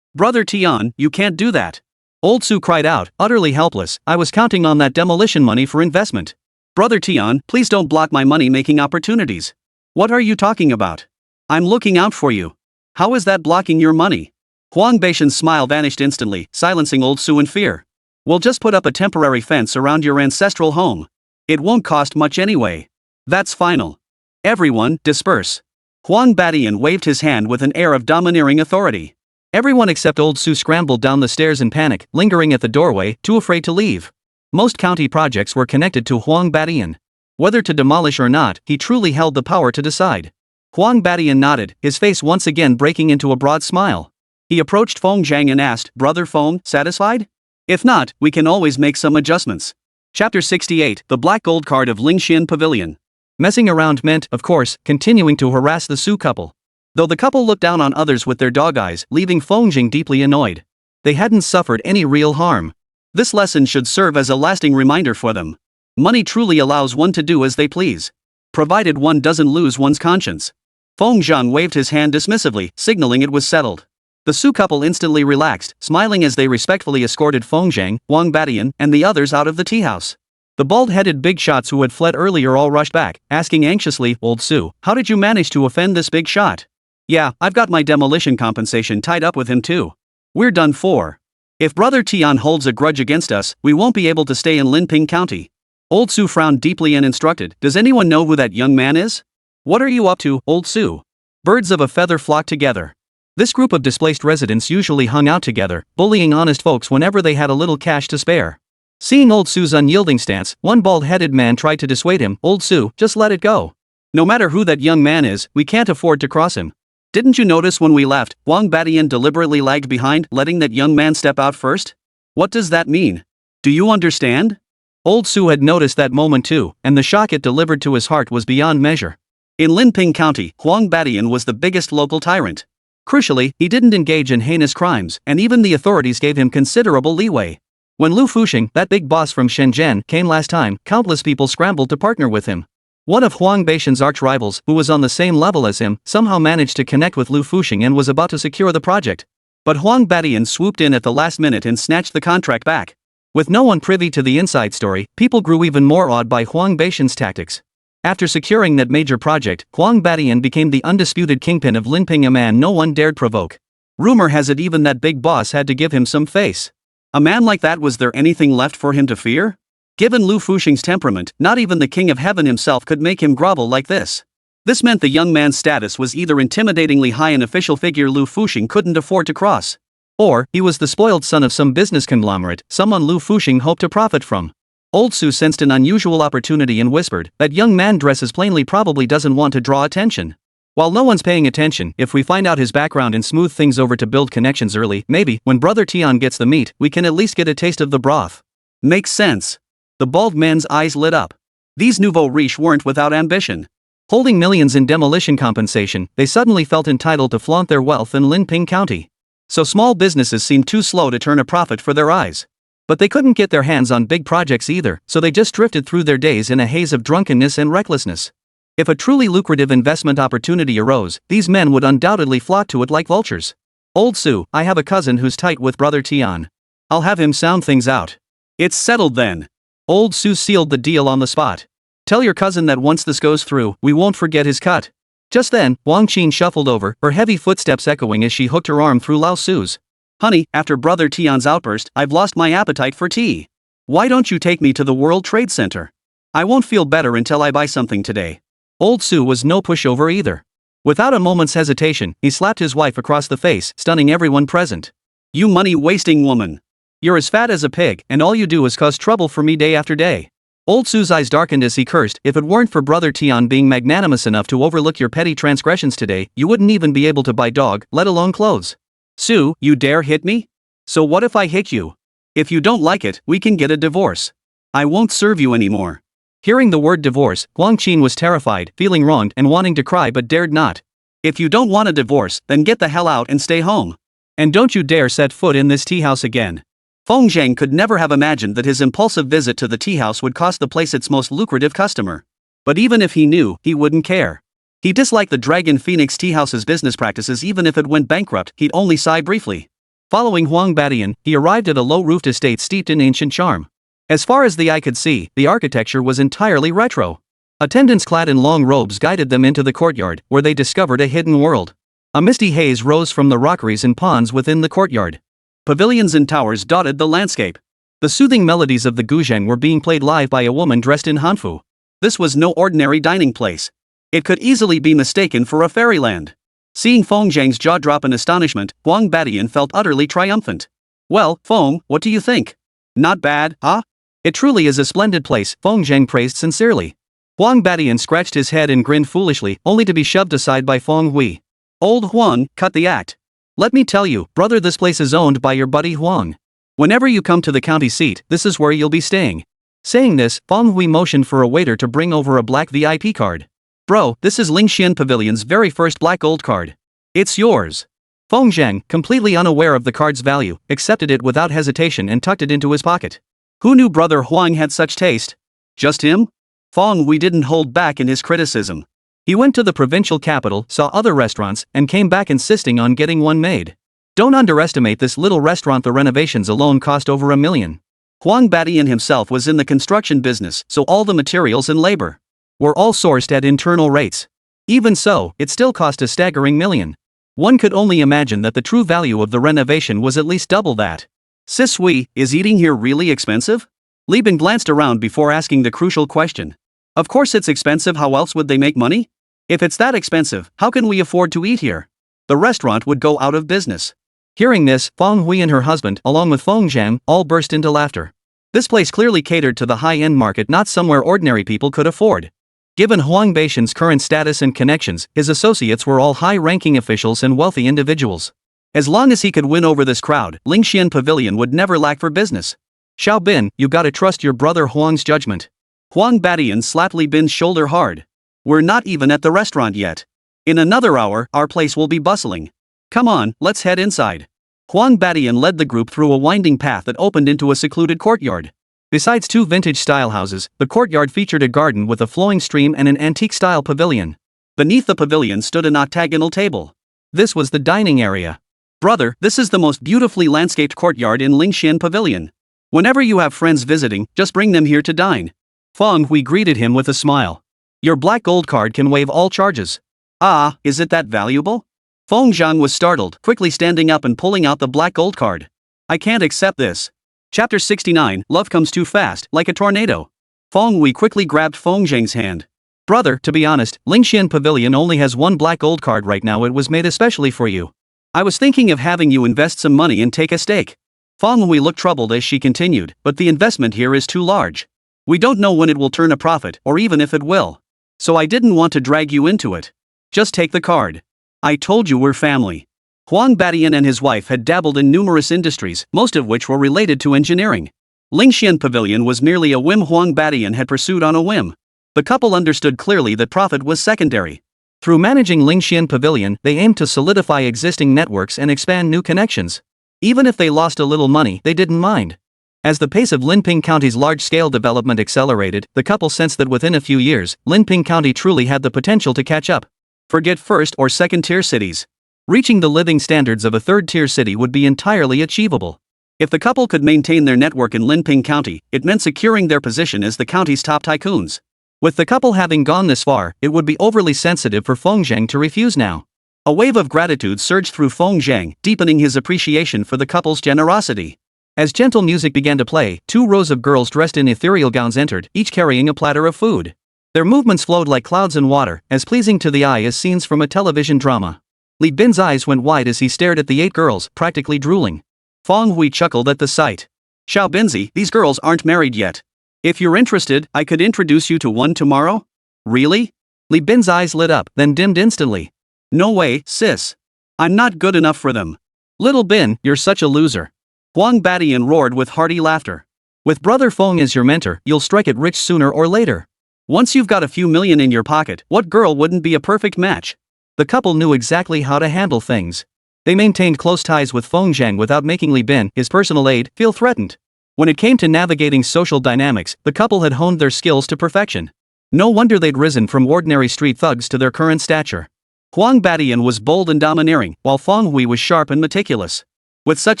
Brother Tian, you can't do that." Old Su cried out, utterly helpless. "I was counting on that demolition money for investment." "Brother Tian, please don't block my money-making opportunities." "What are you talking about? I'm looking out for you. How is that blocking your money?" Huang Beixian's smile vanished instantly, silencing old Su in fear. We'll just put up a temporary fence around your ancestral home. It won't cost much anyway. That's final. Everyone, disperse. Huang Badian waved his hand with an air of domineering authority. Everyone except old Su scrambled down the stairs in panic, lingering at the doorway, too afraid to leave. Most county projects were connected to Huang Badian. Whether to demolish or not, he truly held the power to decide. Huang Badian nodded, his face once again breaking into a broad smile. He approached Feng Zhang and asked, "Brother Feng, satisfied? If not, we can always make some adjustments." Chapter 68, The Black Gold Card of Lingxian Pavilion. Messing around meant, of course, continuing to harass the Su couple. Though the couple looked down on others with their dog eyes, leaving Feng Zhang deeply annoyed. They hadn't suffered any real harm. This lesson should serve as a lasting reminder for them. Money truly allows one to do as they please, provided one doesn't lose one's conscience. Feng Zhang waved his hand dismissively, signaling it was settled. The Su couple instantly relaxed, smiling as they respectfully escorted Feng Zhang, Huang Badian, and the others out of the tea house. The bald-headed big shots who had fled earlier all rushed back, asking anxiously, "Old Su, how did you manage to offend this big shot?" "Yeah, I've got my demolition compensation tied up with him too. We're done for. If Brother Tian holds a grudge against us, we won't be able to stay in Linping County." Old Su frowned deeply and instructed, "Does anyone know who that young man is?" "What are you up to, Old Su?" Birds of a feather flocked together. This group of displaced residents usually hung out together, bullying honest folks whenever they had a little cash to spare. Seeing Old Su's unyielding stance, one bald-headed man tried to dissuade him. "Old Su, just let it go. No matter who that young man is, we can't afford to cross him. Didn't you notice when we left, Huang Badian deliberately lagged behind, letting that young man step out first? What does that mean? Do you understand?" Old Su had noticed that moment too, and the shock it delivered to his heart was beyond measure. In Linping County, Huang Badian was the biggest local tyrant. Crucially, he didn't engage in heinous crimes, and even the authorities gave him considerable leeway. When Lu Fuxing, that big boss from Shenzhen, came last time, countless people scrambled to partner with him. One of Huang Beixian's arch-rivals, who was on the same level as him, somehow managed to connect with Lu Fuxing and was about to secure the project. But Huang Badian swooped in at the last minute and snatched the contract back. With no one privy to the inside story, people grew even more awed by Huang Beixian's tactics. After securing that major project, Huang Badian became the undisputed kingpin of Linping, a man no one dared provoke. Rumor has it even that big boss had to give him some face. A man like that, was there anything left for him to fear? Given Lu Fuxing's temperament, not even the King of Heaven himself could make him grovel like this. This meant the young man's status was either intimidatingly high, an official figure Lu Fuxing couldn't afford to cross, or he was the spoiled son of some business conglomerate, someone Lu Fuxing hoped to profit from. Old Su sensed an unusual opportunity and whispered, "That young man dresses plainly probably doesn't want to draw attention. While no one's paying attention, if we find out his background and smooth things over to build connections early, maybe, when Brother Tian gets the meat, we can at least get a taste of the broth." "Makes sense." The bald man's eyes lit up. These nouveau riches weren't without ambition. Holding millions in demolition compensation, they suddenly felt entitled to flaunt their wealth in Linping County. So small businesses seemed too slow to turn a profit for their eyes. But they couldn't get their hands on big projects either, so they just drifted through their days in a haze of drunkenness and recklessness. If a truly lucrative investment opportunity arose, these men would undoubtedly flock to it like vultures. "Old Su, I have a cousin who's tight with Brother Tian. I'll have him sound things out." "It's settled then." Old Su sealed the deal on the spot. "Tell your cousin that once this goes through, we won't forget his cut." Just then, Wang Qin shuffled over, her heavy footsteps echoing as she hooked her arm through Lao Su's. "Honey, after Brother Tian's outburst, I've lost my appetite for tea. Why don't you take me to the World Trade Center? I won't feel better until I buy something today." Old Su was no pushover either. Without a moment's hesitation, he slapped his wife across the face, stunning everyone present. "You money-wasting woman. You're as fat as a pig, and all you do is cause trouble for me day after day." Old Su's eyes darkened as he cursed. "If it weren't for Brother Tian being magnanimous enough to overlook your petty transgressions today, you wouldn't even be able to buy dog, let alone clothes." "Su, you dare hit me? So what if I hit you? If you don't like it, we can get a divorce. I won't serve you anymore." Hearing the word divorce, Huang Qin was terrified, feeling wronged and wanting to cry but dared not. "If you don't want a divorce, then get the hell out and stay home. And don't you dare set foot in this tea house again." Feng Zhang could never have imagined that his impulsive visit to the tea house would cost the place its most lucrative customer. But even if he knew, he wouldn't care. He disliked the Dragon Phoenix Tea House's business practices. Even if it went bankrupt, he'd only sigh briefly. Following Huang Badian, he arrived at a low-roofed estate steeped in ancient charm. As far as the eye could see, the architecture was entirely retro. Attendants clad in long robes guided them into the courtyard, where they discovered a hidden world. A misty haze rose from the rockeries and ponds within the courtyard. Pavilions and towers dotted the landscape. The soothing melodies of the guzheng were being played live by a woman dressed in hanfu. This was no ordinary dining place. It could easily be mistaken for a fairyland. Seeing Feng Zhang's jaw drop in astonishment, Huang Badian felt utterly triumphant. Well, Feng, what do you think? Not bad, huh? It truly is a splendid place, Feng Zhang praised sincerely. Huang Badian scratched his head and grinned foolishly, only to be shoved aside by Feng Hui. Old Huang, cut the act. Let me tell you, brother, this place is owned by your buddy Huang. Whenever you come to the county seat, this is where you'll be staying. Saying this, Feng Hui motioned for a waiter to bring over a black VIP card. Bro, this is Lingxian Pavilion's very first black gold card. It's yours. Feng Zhang, completely unaware of the card's value, accepted it without hesitation and tucked it into his pocket. Who knew brother Huang had such taste? Just him? Feng Hui didn't hold back in his criticism. He went to the provincial capital, saw other restaurants, and came back insisting on getting one made. Don't underestimate this little restaurant, the renovations alone cost over $1 million. Huang Badian himself was in the construction business, so all the materials and labor were all sourced at internal rates. Even so, it still cost a staggering $1 million. One could only imagine that the true value of the renovation was at least double that. Sis Hui, is eating here really expensive? Li Bin glanced around before asking the crucial question. Of course it's expensive, how else would they make money? If it's that expensive, how can we afford to eat here? The restaurant would go out of business. Hearing this, Feng Hui and her husband, along with Feng Zhang, all burst into laughter. This place clearly catered to the high-end market, not somewhere ordinary people could afford. Given Huang Beixian's current status and connections, his associates were all high-ranking officials and wealthy individuals. As long as he could win over this crowd, Lingxian Pavilion would never lack for business. Xiao Bin, you gotta trust your brother Huang's judgment. Huang Badian slapped Li Bin's shoulder hard. We're not even at the restaurant yet. In another hour, our place will be bustling. Come on, let's head inside. Huang Badian led the group through a winding path that opened into a secluded courtyard. Besides two vintage-style houses, the courtyard featured a garden with a flowing stream and an antique-style pavilion. Beneath the pavilion stood an octagonal table. This was the dining area. Brother, this is the most beautifully landscaped courtyard in Lingxian Pavilion. Whenever you have friends visiting, just bring them here to dine. Feng Hui greeted him with a smile. Your black gold card can waive all charges. Ah, is it that valuable? Feng Zhang was startled, quickly standing up and pulling out the black gold card. I can't accept this. Chapter 69, Love Comes Too Fast, Like a Tornado. Feng Hui quickly grabbed Feng Zhang's hand. Brother, to be honest, Lingxian Pavilion only has one black gold card right now. It was made especially for you. I was thinking of having you invest some money and take a stake. Feng Hui looked troubled as she continued, but the investment here is too large. We don't know when it will turn a profit, or even if it will. So I didn't want to drag you into it. Just take the card. I told you we're family. Huang Badian and his wife had dabbled in numerous industries, most of which were related to engineering. Lingxian Pavilion was merely a whim Huang Badian had pursued on a whim. The couple understood clearly that profit was secondary. Through managing Lingxian Pavilion, they aimed to solidify existing networks and expand new connections. Even if they lost a little money, they didn't mind. As the pace of Linping County's large-scale development accelerated, the couple sensed that within a few years, Linping County truly had the potential to catch up. Forget first- or second-tier cities. Reaching the living standards of a third-tier city would be entirely achievable. If the couple could maintain their network in Linping County, it meant securing their position as the county's top tycoons. With the couple having gone this far, it would be overly sensitive for Feng Zhang to refuse now. A wave of gratitude surged through Feng Zhang, deepening his appreciation for the couple's generosity. As gentle music began to play, 2 rows of girls dressed in ethereal gowns entered, each carrying a platter of food. Their movements flowed like clouds in water, as pleasing to the eye as scenes from a television drama. Li Bin's eyes went wide as he stared at the 8 girls, practically drooling. Feng Hui chuckled at the sight. Xiao Binzi, these girls aren't married yet. If you're interested, I could introduce you to one tomorrow? Really? Li Bin's eyes lit up, then dimmed instantly. No way, sis. I'm not good enough for them. Little Bin, you're such a loser. Huang Badian roared with hearty laughter. With brother Feng as your mentor, you'll strike it rich sooner or later. Once you've got a few million in your pocket, what girl wouldn't be a perfect match? The couple knew exactly how to handle things. They maintained close ties with Feng Zhang without making Li Bin, his personal aide, feel threatened. When it came to navigating social dynamics, the couple had honed their skills to perfection. No wonder they'd risen from ordinary street thugs to their current stature. Huang Badian was bold and domineering, while Feng Hui was sharp and meticulous. With such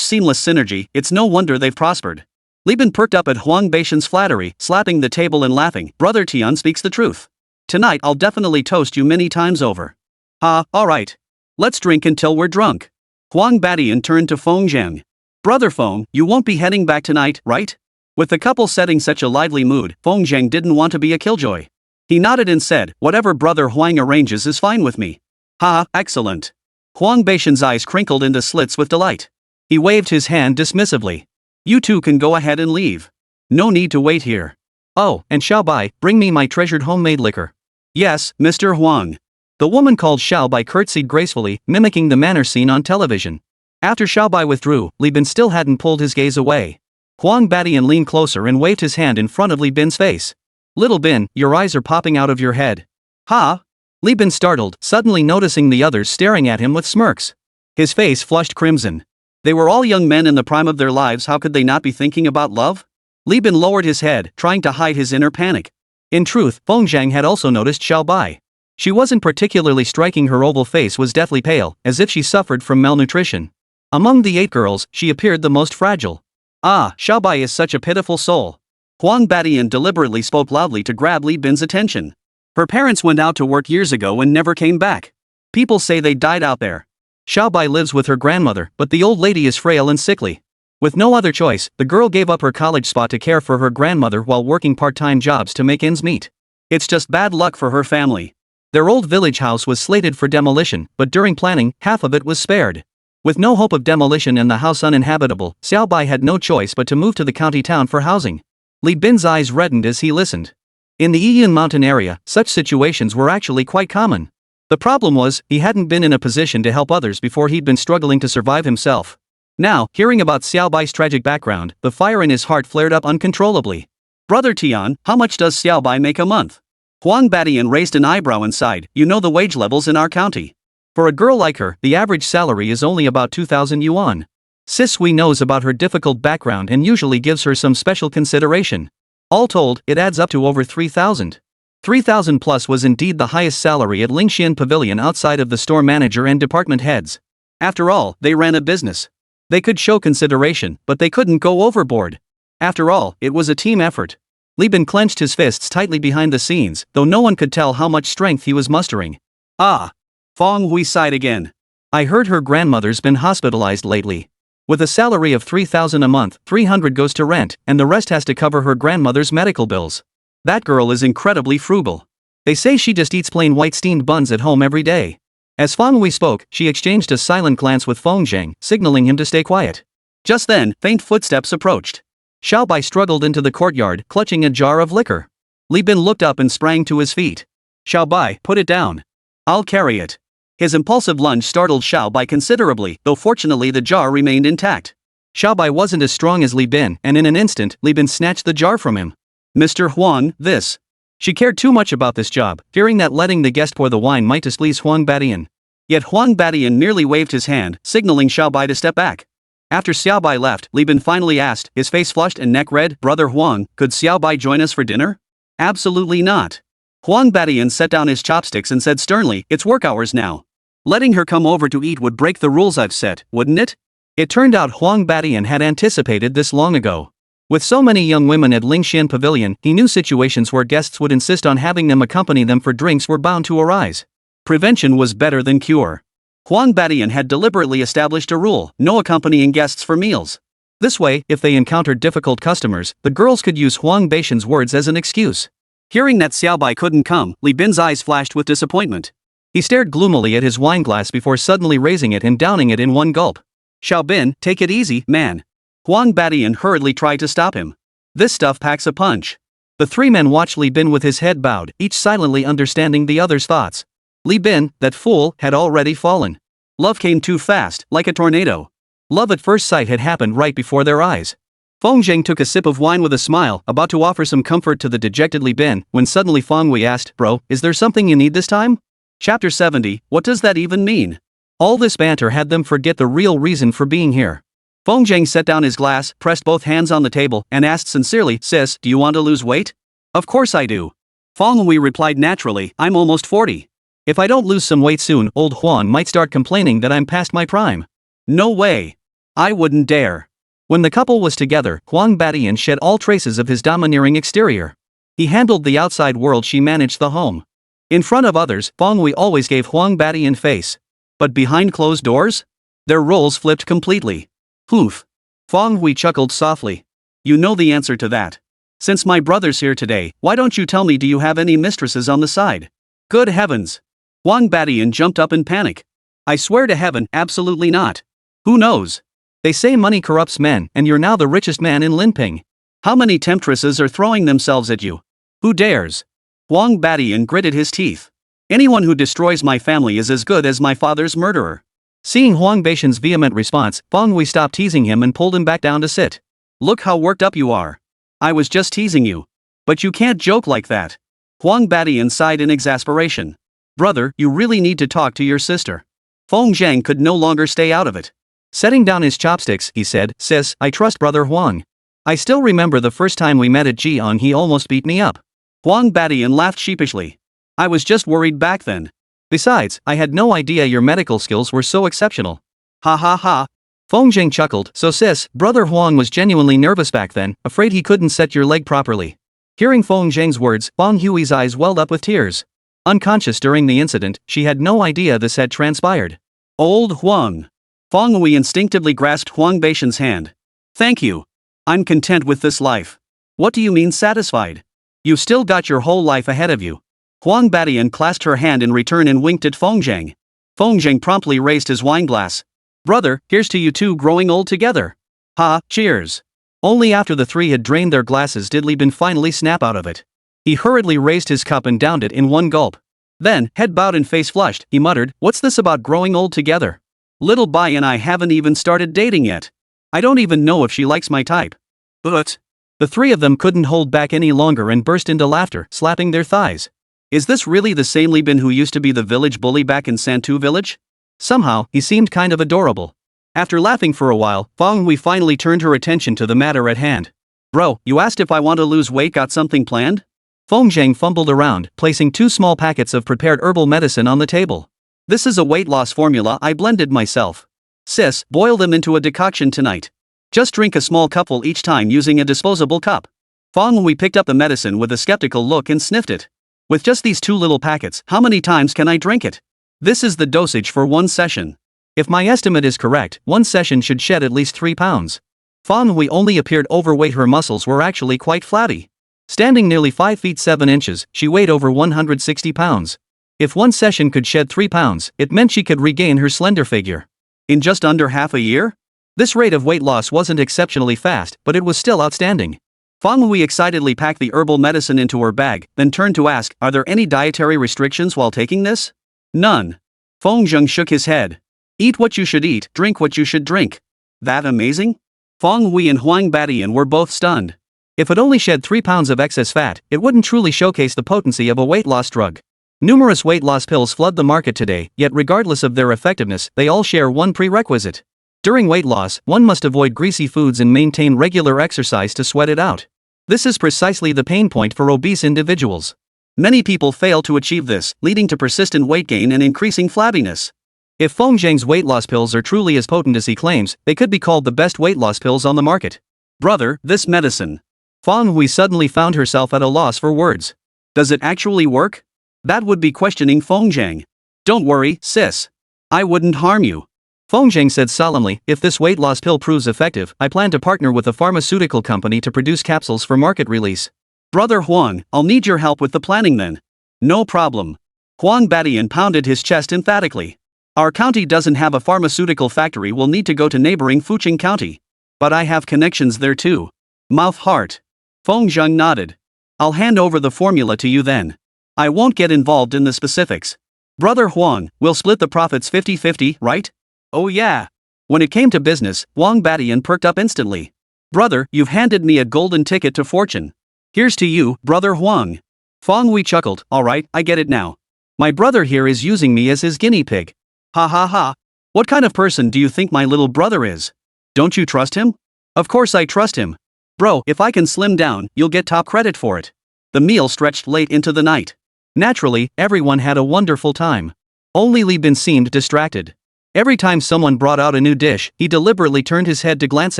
seamless synergy, it's no wonder they've prospered. Li Bin perked up at Huang Beixian's flattery, slapping the table and laughing. Brother Tian speaks the truth. Tonight I'll definitely toast you many times over. Alright. Let's drink until we're drunk. Huang Badian turned to Feng Zhang. Brother Feng, you won't be heading back tonight, right? With the couple setting such a lively mood, Feng Zhang didn't want to be a killjoy. He nodded and said, whatever Brother Huang arranges is fine with me. Ha, excellent. Huang Beishan's eyes crinkled into slits with delight. He waved his hand dismissively. You two can go ahead and leave. No need to wait here. Oh, and Xiaobai, bring me my treasured homemade liquor. Yes, Mr. Huang. The woman called Xiaobai curtsied gracefully, mimicking the manner seen on television. After Xiaobai withdrew, Li Bin still hadn't pulled his gaze away. Huang Badian leaned closer and waved his hand in front of Li Bin's face. Little Bin, your eyes are popping out of your head. Ha! Li Bin startled, suddenly noticing the others staring at him with smirks. His face flushed crimson. They were all young men in the prime of their lives, how could they not be thinking about love? Li Bin lowered his head, trying to hide his inner panic. In truth, Feng Zhang had also noticed Xiaobai. She wasn't particularly striking, her oval face was deathly pale, as if she suffered from malnutrition. Among the 8 girls, she appeared the most fragile. Ah, Xiaobai is such a pitiful soul. Huang Badian deliberately spoke loudly to grab Li Bin's attention. Her parents went out to work years ago and never came back. People say they died out there. Xiaobai lives with her grandmother, but the old lady is frail and sickly. With no other choice, the girl gave up her college spot to care for her grandmother while working part-time jobs to make ends meet. It's just bad luck for her family. Their old village house was slated for demolition, but during planning, half of it was spared. With no hope of demolition and the house uninhabitable, Xiaobai had no choice but to move to the county town for housing. Li Bin's eyes reddened as he listened. In the Yiyan mountain area, such situations were actually quite common. The problem was, he hadn't been in a position to help others before he'd been struggling to survive himself. Now, hearing about Xiaobai's tragic background, the fire in his heart flared up uncontrollably. Brother Tian, how much does Xiaobai make a month? Huang Badian raised an eyebrow and sighed, you know the wage levels in our county. For a girl like her, the average salary is only about 2,000 yuan. Sis Wei knows about her difficult background and usually gives her some special consideration. All told, it adds up to over 3,000. 3,000 plus was indeed the highest salary at Lingxian Pavilion outside of the store manager and department heads. After all, they ran a business. They could show consideration, but they couldn't go overboard. After all, it was a team effort. Li Bin clenched his fists tightly behind the scenes, though no one could tell how much strength he was mustering. Ah! Feng Hui sighed again. I heard her grandmother's been hospitalized lately. With a salary of 3,000 a month, 300 goes to rent, and the rest has to cover her grandmother's medical bills. That girl is incredibly frugal. They say she just eats plain white steamed buns at home every day. As Feng Hui spoke, she exchanged a silent glance with Feng Zhang, signaling him to stay quiet. Just then, faint footsteps approached. Xiaobai struggled into the courtyard, clutching a jar of liquor. Li Bin looked up and sprang to his feet. Xiaobai, put it down. I'll carry it. His impulsive lunge startled Xiaobai considerably, though fortunately the jar remained intact. Xiaobai wasn't as strong as Li Bin, and in an instant, Li Bin snatched the jar from him. Mr. Huang, this. She cared too much about this job, fearing that letting the guest pour the wine might displease Huang Badian. Yet Huang Badian merely waved his hand, signaling Xiaobai to step back. After Xiaobai left, Li Bin finally asked, his face flushed and neck red, Brother Huang, could Xiaobai join us for dinner? Absolutely not. Huang Badian set down his chopsticks and said sternly, it's work hours now. Letting her come over to eat would break the rules I've set, wouldn't it? It turned out Huang Badian had anticipated this long ago. With so many young women at Lingxian Pavilion, he knew situations where guests would insist on having them accompany them for drinks were bound to arise. Prevention was better than cure. Huang Badian had deliberately established a rule, no accompanying guests for meals. This way, if they encountered difficult customers, the girls could use Huang Beishan's words as an excuse. Hearing that Xiaobai couldn't come, Li Bin's eyes flashed with disappointment. He stared gloomily at his wineglass before suddenly raising it and downing it in one gulp. Xiao Bin, take it easy, man. Huang Badian hurriedly tried to stop him. This stuff packs a punch. The 3 men watched Li Bin with his head bowed, each silently understanding the other's thoughts. Li Bin, that fool, had already fallen. Love came too fast, like a tornado. Love at first sight had happened right before their eyes. Feng Zhang took a sip of wine with a smile, about to offer some comfort to the dejected Li Bin, when suddenly Feng Hui asked, Bro, is there something you need this time? Chapter 70, what does that even mean? All this banter had them forget the real reason for being here. Feng Zhang set down his glass, pressed both hands on the table, and asked sincerely, Sis, do you want to lose weight? Of course I do. Feng Hui replied naturally, I'm almost 40. If I don't lose some weight soon, old Huan might start complaining that I'm past my prime. No way. I wouldn't dare. When the couple was together, Huang Badian shed all traces of his domineering exterior. He handled the outside world, she managed the home. In front of others, Feng Hui always gave Huang Badian face. But behind closed doors? Their roles flipped completely. Poof. Feng Hui chuckled softly. You know the answer to that. Since my brother's here today, why don't you tell me, do you have any mistresses on the side? Good heavens. Huang Badian jumped up in panic. I swear to heaven, absolutely not. Who knows? They say money corrupts men, and you're now the richest man in Linping. How many temptresses are throwing themselves at you? Who dares? Huang Badian gritted his teeth. Anyone who destroys my family is as good as my father's murderer. Seeing Huang Badian's vehement response, Feng Hui stopped teasing him and pulled him back down to sit. Look how worked up you are. I was just teasing you. But you can't joke like that. Huang Badian sighed in exasperation. Brother, you really need to talk to your sister. Feng Zhang could no longer stay out of it. Setting down his chopsticks, he said, Sis, I trust brother Huang. I still remember the first time we met at Jiang, he almost beat me up. Huang Badian laughed sheepishly. I was just worried back then. Besides, I had no idea your medical skills were so exceptional. Ha ha ha. Feng Zhang chuckled. So sis, brother Huang was genuinely nervous back then, afraid he couldn't set your leg properly. Hearing Feng Zhang's words, Feng Hui's eyes welled up with tears. Unconscious during the incident, she had no idea this had transpired. Old Huang. Feng Hui instinctively grasped Huang Badian's hand. Thank you. I'm content with this life. What do you mean satisfied? You've still got your whole life ahead of you. Huang Badian clasped her hand in return and winked at Feng Zhang. Feng Zhang promptly raised his wineglass. Brother, here's to you two growing old together. Ha, cheers. Only after the three had drained their glasses did Li Bin finally snap out of it. He hurriedly raised his cup and downed it in one gulp. Then, head bowed and face flushed, he muttered, What's this about growing old together? Little Bai and I haven't even started dating yet. I don't even know if she likes my type. But the three of them couldn't hold back any longer and burst into laughter, slapping their thighs. Is this really the same Li Bin who used to be the village bully back in Santu village? Somehow, he seemed kind of adorable. After laughing for a while, Feng Hui finally turned her attention to the matter at hand. Bro, you asked if I want to lose weight, got something planned? Feng Zhang fumbled around, placing 2 small packets of prepared herbal medicine on the table. This is a weight loss formula I blended myself. Sis, boil them into a decoction tonight. Just drink a small cupful each time using a disposable cup. Feng Hui picked up the medicine with a skeptical look and sniffed it. With just these 2 little packets, how many times can I drink it? This is the dosage for 1 session. If my estimate is correct, 1 session should shed at least 3 pounds. Feng Hui only appeared overweight, her muscles were actually quite flabby. Standing nearly 5 feet 7 inches, she weighed over 160 pounds. If 1 session could shed 3 pounds, it meant she could regain her slender figure. In just under half a year? This rate of weight loss wasn't exceptionally fast, but it was still outstanding. Feng Hui excitedly packed the herbal medicine into her bag, then turned to ask, Are there any dietary restrictions while taking this? None. Feng Zhang shook his head. Eat what you should eat, drink what you should drink. That amazing? Feng Hui and Huang Badian were both stunned. If it only shed 3 pounds of excess fat, it wouldn't truly showcase the potency of a weight loss drug. Numerous weight loss pills flood the market today, yet regardless of their effectiveness, they all share one prerequisite. During weight loss, one must avoid greasy foods and maintain regular exercise to sweat it out. This is precisely the pain point for obese individuals. Many people fail to achieve this, leading to persistent weight gain and increasing flabbiness. If Feng Zhang's weight loss pills are truly as potent as he claims, they could be called the best weight loss pills on the market. Brother, this medicine. Feng Hui suddenly found herself at a loss for words. Does it actually work? That would be questioning Feng Zhang. Don't worry, sis. I wouldn't harm you. Feng Zhang said solemnly, If this weight loss pill proves effective, I plan to partner with a pharmaceutical company to produce capsules for market release. Brother Huang, I'll need your help with the planning then. No problem. Huang Badian pounded his chest emphatically. Our county doesn't have a pharmaceutical factory, we'll need to go to neighboring Fuqing County. But I have connections there too. Mouth heart. Feng Zhang nodded. I'll hand over the formula to you then. I won't get involved in the specifics. Brother Huang, we'll split the profits 50-50, right? Oh yeah. When it came to business, Huang Badian perked up instantly. Brother, you've handed me a golden ticket to fortune. Here's to you, Brother Huang. Feng Hui chuckled, alright, I get it now. My brother here is using me as his guinea pig. Ha ha ha. What kind of person do you think my little brother is? Don't you trust him? Of course I trust him. Bro, if I can slim down, you'll get top credit for it. The meal stretched late into the night. Naturally, everyone had a wonderful time. Only Li Bin seemed distracted. Every time someone brought out a new dish, he deliberately turned his head to glance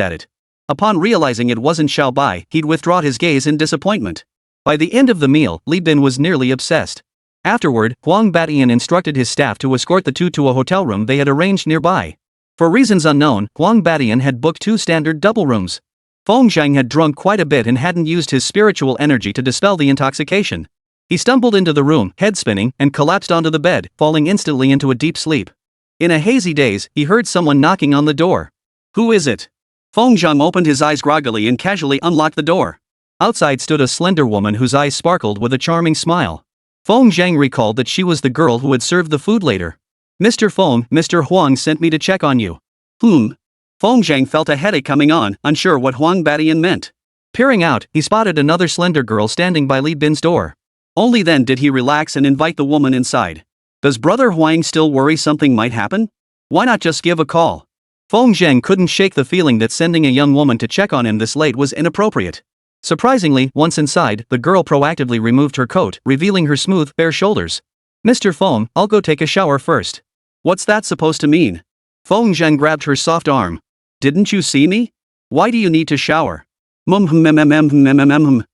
at it. Upon realizing it wasn't Xiaobai, he'd withdraw his gaze in disappointment. By the end of the meal, Li Bin was nearly obsessed. Afterward, Huang Batian instructed his staff to escort the two to a hotel room they had arranged nearby. For reasons unknown, Huang Batian had booked 2 standard double rooms. Feng Zhang had drunk quite a bit and hadn't used his spiritual energy to dispel the intoxication. He stumbled into the room, head spinning, and collapsed onto the bed, falling instantly into a deep sleep. In a hazy daze, he heard someone knocking on the door. "Who is it?" Feng Zhang opened his eyes groggily and casually unlocked the door. Outside stood a slender woman whose eyes sparkled with a charming smile. Feng Zhang recalled that she was the girl who had served the food later. "Mr. Feng, Mr. Huang sent me to check on you." Feng Zhang felt a headache coming on, unsure what Huang Batian meant. Peering out, he spotted another slender girl standing by Li Bin's door. Only then did he relax and invite the woman inside. Does Brother Huang still worry something might happen? Why not just give a call? Feng Zhang couldn't shake the feeling that sending a young woman to check on him this late was inappropriate. Surprisingly, once inside, the girl proactively removed her coat, revealing her smooth, bare shoulders. "Mr. Feng, I'll go take a shower first." "What's that supposed to mean?" Feng Zhang grabbed her soft arm. "Didn't you see me? Why do you need to shower?" The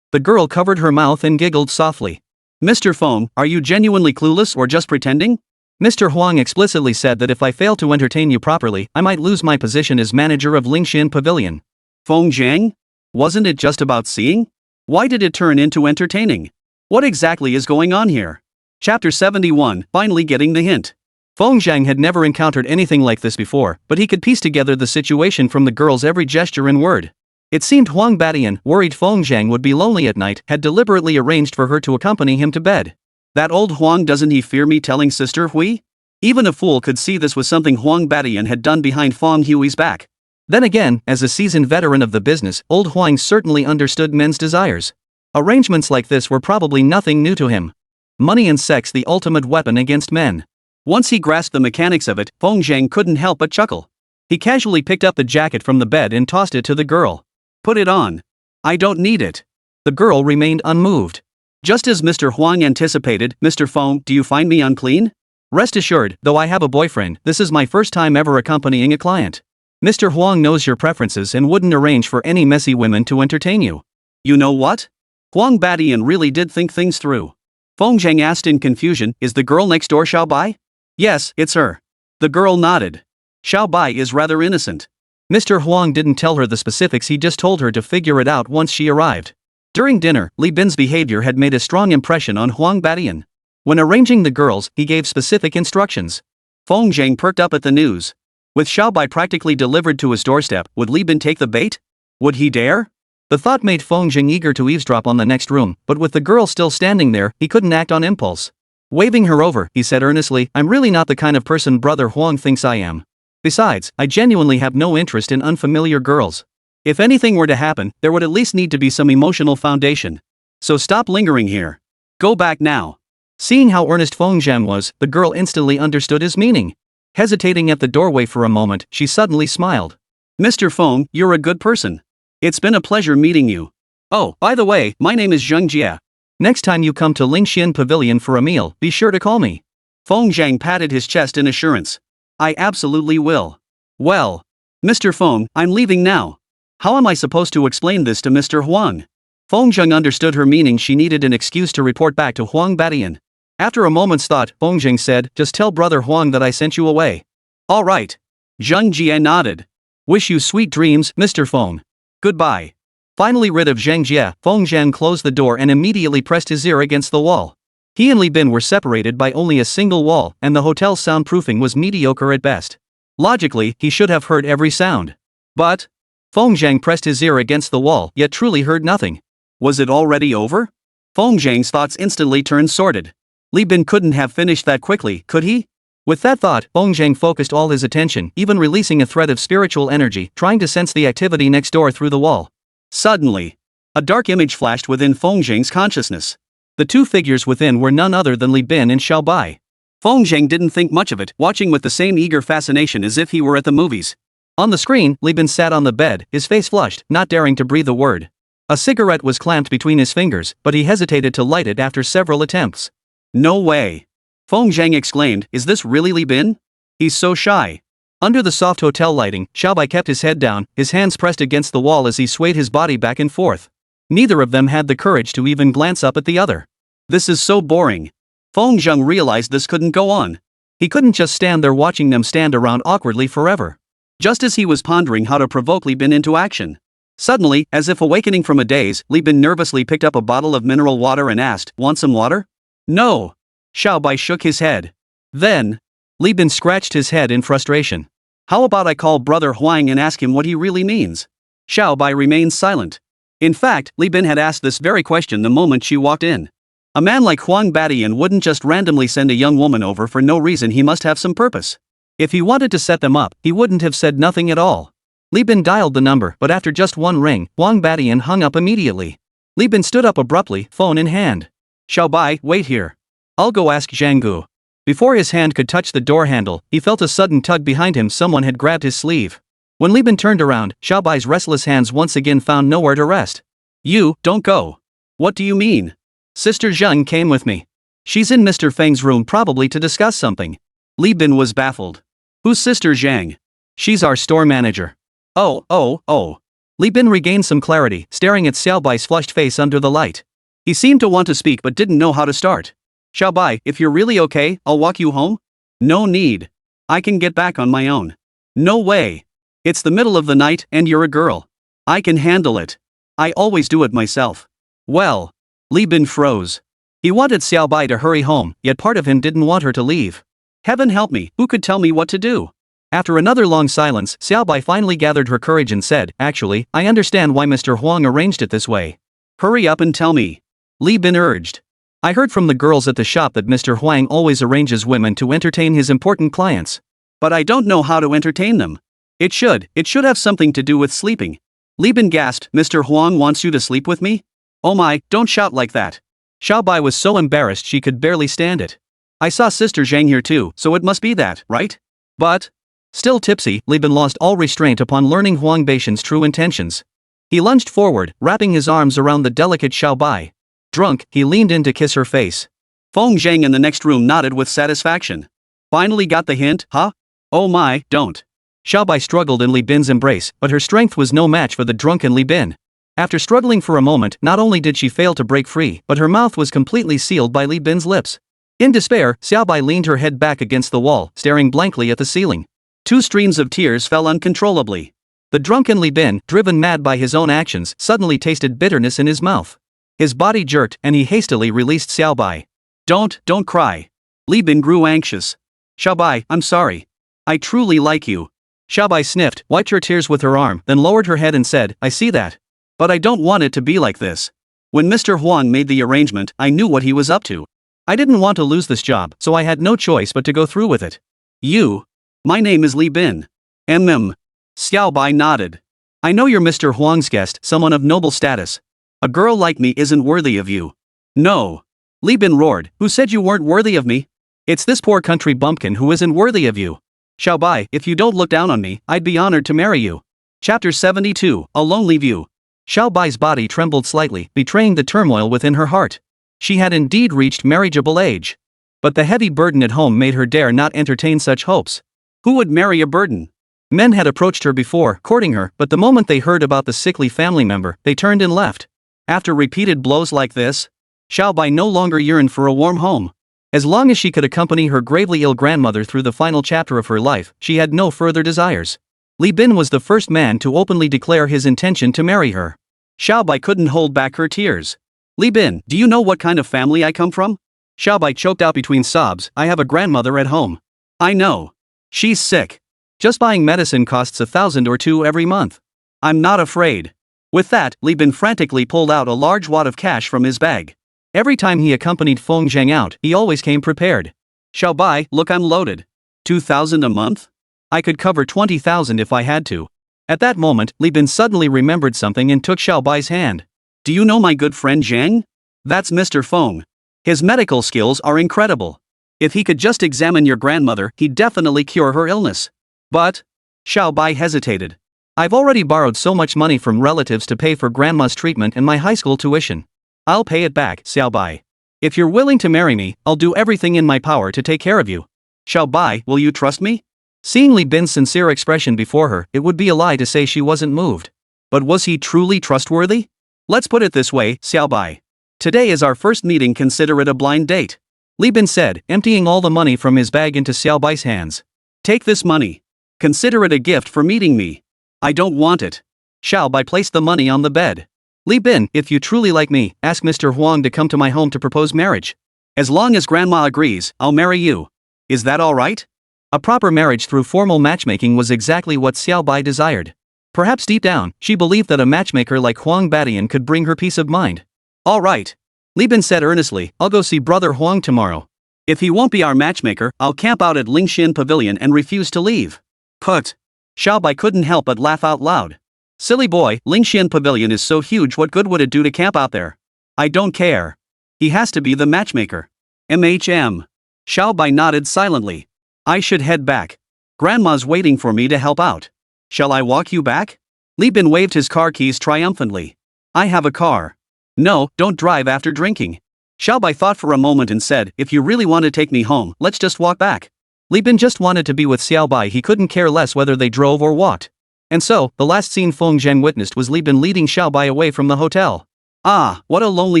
girl covered her mouth and giggled softly. "Mr. Feng, are you genuinely clueless or just pretending? Mr. Huang explicitly said that if I fail to entertain you properly, I might lose my position as manager of Lingxian Pavilion." "Feng Zhang? Wasn't it just about seeing? Why did it turn into entertaining? What exactly is going on here?" Chapter 71, finally getting the hint. Feng Zhang had never encountered anything like this before, but he could piece together the situation from the girl's every gesture and word. It seemed Huang Batian, worried Feng Zhang would be lonely at night, had deliberately arranged for her to accompany him to bed. That old Huang, doesn't he fear me, telling Sister Hui? Even a fool could see this was something Huang Batian had done behind Feng Hui's back. Then again, as a seasoned veteran of the business, old Huang certainly understood men's desires. Arrangements like this were probably nothing new to him. Money and sex, the ultimate weapon against men. Once he grasped the mechanics of it, Feng Zhang couldn't help but chuckle. He casually picked up the jacket from the bed and tossed it to the girl. "Put it on." "I don't need it." The girl remained unmoved. Just as Mr. Huang anticipated, "Mr. Feng, do you find me unclean?" "Rest assured, though I have a boyfriend, this is my first time ever accompanying a client. Mr. Huang knows your preferences and wouldn't arrange for any messy women to entertain you." "You know what?" Huang Batian really did think things through. Feng Zhang asked in confusion, "Is the girl next door Xiao Bai?" "Yes, it's her." The girl nodded. "Xiao Bai is rather innocent." Mr. Huang didn't tell her the specifics, he just told her to figure it out once she arrived. During dinner, Li Bin's behavior had made a strong impression on Huang Batian. When arranging the girls, he gave specific instructions. Feng Zhang perked up at the news. With Xiao Bai practically delivered to his doorstep, would Li Bin take the bait? Would he dare? The thought made Feng Zhang eager to eavesdrop on the next room, but with the girl still standing there, he couldn't act on impulse. Waving her over, he said earnestly, "I'm really not the kind of person Brother Huang thinks I am. Besides, I genuinely have no interest in unfamiliar girls. If anything were to happen, there would at least need to be some emotional foundation. So stop lingering here. Go back now." Seeing how earnest Feng Zhang was, the girl instantly understood his meaning. Hesitating at the doorway for a moment, she suddenly smiled. "Mr. Feng, you're a good person. It's been a pleasure meeting you. Oh, by the way, my name is Zheng Jie. Next time you come to Lingxian Pavilion for a meal, be sure to call me." Feng Zhang patted his chest in assurance. "I absolutely will." "Well, Mr. Feng, I'm leaving now. How am I supposed to explain this to Mr. Huang?" Feng Zhang understood her meaning. She needed an excuse to report back to Huang Batian. After a moment's thought, Feng Zhang said, "Just tell Brother Huang that I sent you away." "All right." Zheng Jie nodded. "Wish you sweet dreams, Mr. Feng. Goodbye." Finally rid of Zheng Jie, Feng Zhang closed the door and immediately pressed his ear against the wall. He and Li Bin were separated by only a single wall, and the hotel's soundproofing was mediocre at best. Logically, he should have heard every sound. But Feng Zhang pressed his ear against the wall, yet truly heard nothing. Was it already over? Feng Zhang's thoughts instantly turned sordid. Li Bin couldn't have finished that quickly, could he? With that thought, Feng Zhang focused all his attention, even releasing a thread of spiritual energy, trying to sense the activity next door through the wall. Suddenly, a dark image flashed within Feng Zhang's consciousness. The two figures within were none other than Li Bin and Xiao Bai. Feng Zhang didn't think much of it, watching with the same eager fascination as if he were at the movies. On the screen, Li Bin sat on the bed, his face flushed, not daring to breathe a word. A cigarette was clamped between his fingers, but he hesitated to light it after several attempts. "No way!" Feng Zhang exclaimed, "Is this really Li Bin? He's so shy." Under the soft hotel lighting, Xiao Bai kept his head down, his hands pressed against the wall as he swayed his body back and forth. Neither of them had the courage to even glance up at the other. "This is so boring." Feng Zheng realized this couldn't go on. He couldn't just stand there watching them stand around awkwardly forever. Just as he was pondering how to provoke Li Bin into action, suddenly, as if awakening from a daze, Li Bin nervously picked up a bottle of mineral water and asked, "Want some water?" "No." Xiao Bai shook his head. Then, Li Bin scratched his head in frustration. "How about I call Brother Huang and ask him what he really means?" Xiao Bai remained silent. In fact, Li Bin had asked this very question the moment she walked in. A man like Huang Badian wouldn't just randomly send a young woman over for no reason. He must have some purpose. If he wanted to set them up, he wouldn't have said nothing at all. Li Bin dialed the number, but after just one ring, Huang Badian hung up immediately. Li Bin stood up abruptly, phone in hand. "Xiao Bai, wait here. I'll go ask Zhang Gu." Before his hand could touch the door handle, he felt a sudden tug behind him. Someone had grabbed his sleeve. When Li Bin turned around, Xiao Bai's restless hands once again found nowhere to rest. "You, don't go." "What do you mean?" "Sister Zheng came with me. She's in Mr. Feng's room probably to discuss something." Li Bin was baffled. "Who's Sister Zhang?" "She's our store manager." Oh. Li Bin regained some clarity, staring at Xiao Bai's flushed face under the light. He seemed to want to speak but didn't know how to start. "Xiao Bai, if you're really okay, I'll walk you home." "No need. I can get back on my own." "No way. It's the middle of the night and you're a girl. I can handle it. I always do it myself." "Well." Li Bin froze. He wanted Xiao Bai to hurry home, yet part of him didn't want her to leave. Heaven help me, who could tell me what to do? After another long silence, Xiao Bai finally gathered her courage and said, "Actually, I understand why Mr. Huang arranged it this way." "Hurry up and tell me," Li Bin urged. "I heard from the girls at the shop that Mr. Huang always arranges women to entertain his important clients. But I don't know how to entertain them." It should have something to do with sleeping." Li Bin gasped. "Mr. Huang wants you to sleep with me?" "Oh my, don't shout like that." Xiao Bai was so embarrassed she could barely stand it. "I saw Sister Zhang here too, so it must be that, right?" "But..." Still tipsy, Li Bin lost all restraint upon learning Huang Baishan's true intentions. He lunged forward, wrapping his arms around the delicate Xiao Bai. Drunk, he leaned in to kiss her face. Feng Zhang in the next room nodded with satisfaction. "Finally got the hint, huh?" "Oh my, don't." Xiao Bai struggled in Li Bin's embrace, but her strength was no match for the drunken Li Bin. After struggling for a moment, not only did she fail to break free, but her mouth was completely sealed by Li Bin's lips. In despair, Xiao Bai leaned her head back against the wall, staring blankly at the ceiling. 2 streams of tears fell uncontrollably. The drunken Li Bin, driven mad by his own actions, suddenly tasted bitterness in his mouth. His body jerked, and he hastily released Xiao Bai. Don't cry." Li Bin grew anxious. "Xiao Bai, I'm sorry. I truly like you." Xiao Bai sniffed, wiped her tears with her arm, then lowered her head and said, "I see that. But I don't want it to be like this. When Mr. Huang made the arrangement, I knew what he was up to. I didn't want to lose this job, so I had no choice but to go through with it." "You?" "My name is Li Bin." Xiao Bai nodded. "I know you're Mr. Huang's guest, someone of noble status. A girl like me isn't worthy of you." "No." Li Bin roared, "Who said you weren't worthy of me? It's this poor country bumpkin who isn't worthy of you. Xiao Bai, if you don't look down on me, I'd be honored to marry you." Chapter 72, A Lonely View. Xiao Bai's body trembled slightly, betraying the turmoil within her heart. She had indeed reached marriageable age. But the heavy burden at home made her dare not entertain such hopes. Who would marry a burden? Men had approached her before, courting her, but the moment they heard about the sickly family member, they turned and left. After repeated blows like this, Xiao Bai no longer yearned for a warm home. As long as she could accompany her gravely ill grandmother through the final chapter of her life, she had no further desires. Li Bin was the first man to openly declare his intention to marry her. Xiao Bai couldn't hold back her tears. "Li Bin, do you know what kind of family I come from?" Xiao Bai choked out between sobs. "I have a grandmother at home." "I know. She's sick. Just buying medicine costs 1,000 or 2 every month." "I'm not afraid." With that, Li Bin frantically pulled out a large wad of cash from his bag. Every time he accompanied Feng Zhang out, he always came prepared. "Xiao Bai, look, I'm loaded. 2,000 a month? I could cover 20,000 if I had to." At that moment, Li Bin suddenly remembered something and took Xiao Bai's hand. "Do you know my good friend Zhang? That's Mr. Feng. His medical skills are incredible. If he could just examine your grandmother, he'd definitely cure her illness." "But..." Xiao Bai hesitated. "I've already borrowed so much money from relatives to pay for grandma's treatment and my high school tuition. I'll pay it back, Xiao Bai. If you're willing to marry me, I'll do everything in my power to take care of you." "Xiao Bai, will you trust me?" Seeing Li Bin's sincere expression before her, it would be a lie to say she wasn't moved. But was he truly trustworthy? "Let's put it this way, Xiao Bai. Today is our first meeting, consider it a blind date. Li Bin said, emptying all the money from his bag into Xiao Bai's hands. Take this money. Consider it a gift for meeting me. I don't want it. Xiao Bai placed the money on the bed. Li Bin, if you truly like me, ask Mr. Huang to come to my home to propose marriage. As long as Grandma agrees, I'll marry you. Is that alright? A proper marriage through formal matchmaking was exactly what Xiao Bai desired. Perhaps deep down, she believed that a matchmaker like Huang Badian could bring her peace of mind. Alright. Li Bin said earnestly, I'll go see Brother Huang tomorrow. If he won't be our matchmaker, I'll camp out at Lingxian Pavilion and refuse to leave. Put. Xiao Bai couldn't help but laugh out loud. Silly boy, Lingxian Pavilion is so huge, what good would it do to camp out there? I don't care. He has to be the matchmaker. MHM. Xiao Bai nodded silently. I should head back. Grandma's waiting for me to help out. Shall I walk you back? Li Bin waved his car keys triumphantly. I have a car. No, don't drive after drinking. Xiao Bai thought for a moment and said, if you really want to take me home, let's just walk back. Li Bin just wanted to be with Xiao Bai, he couldn't care less whether they drove or walked. And so, the last scene Feng Zhang witnessed was Li Bin leading Xiao Bai away from the hotel. Ah, what a lonely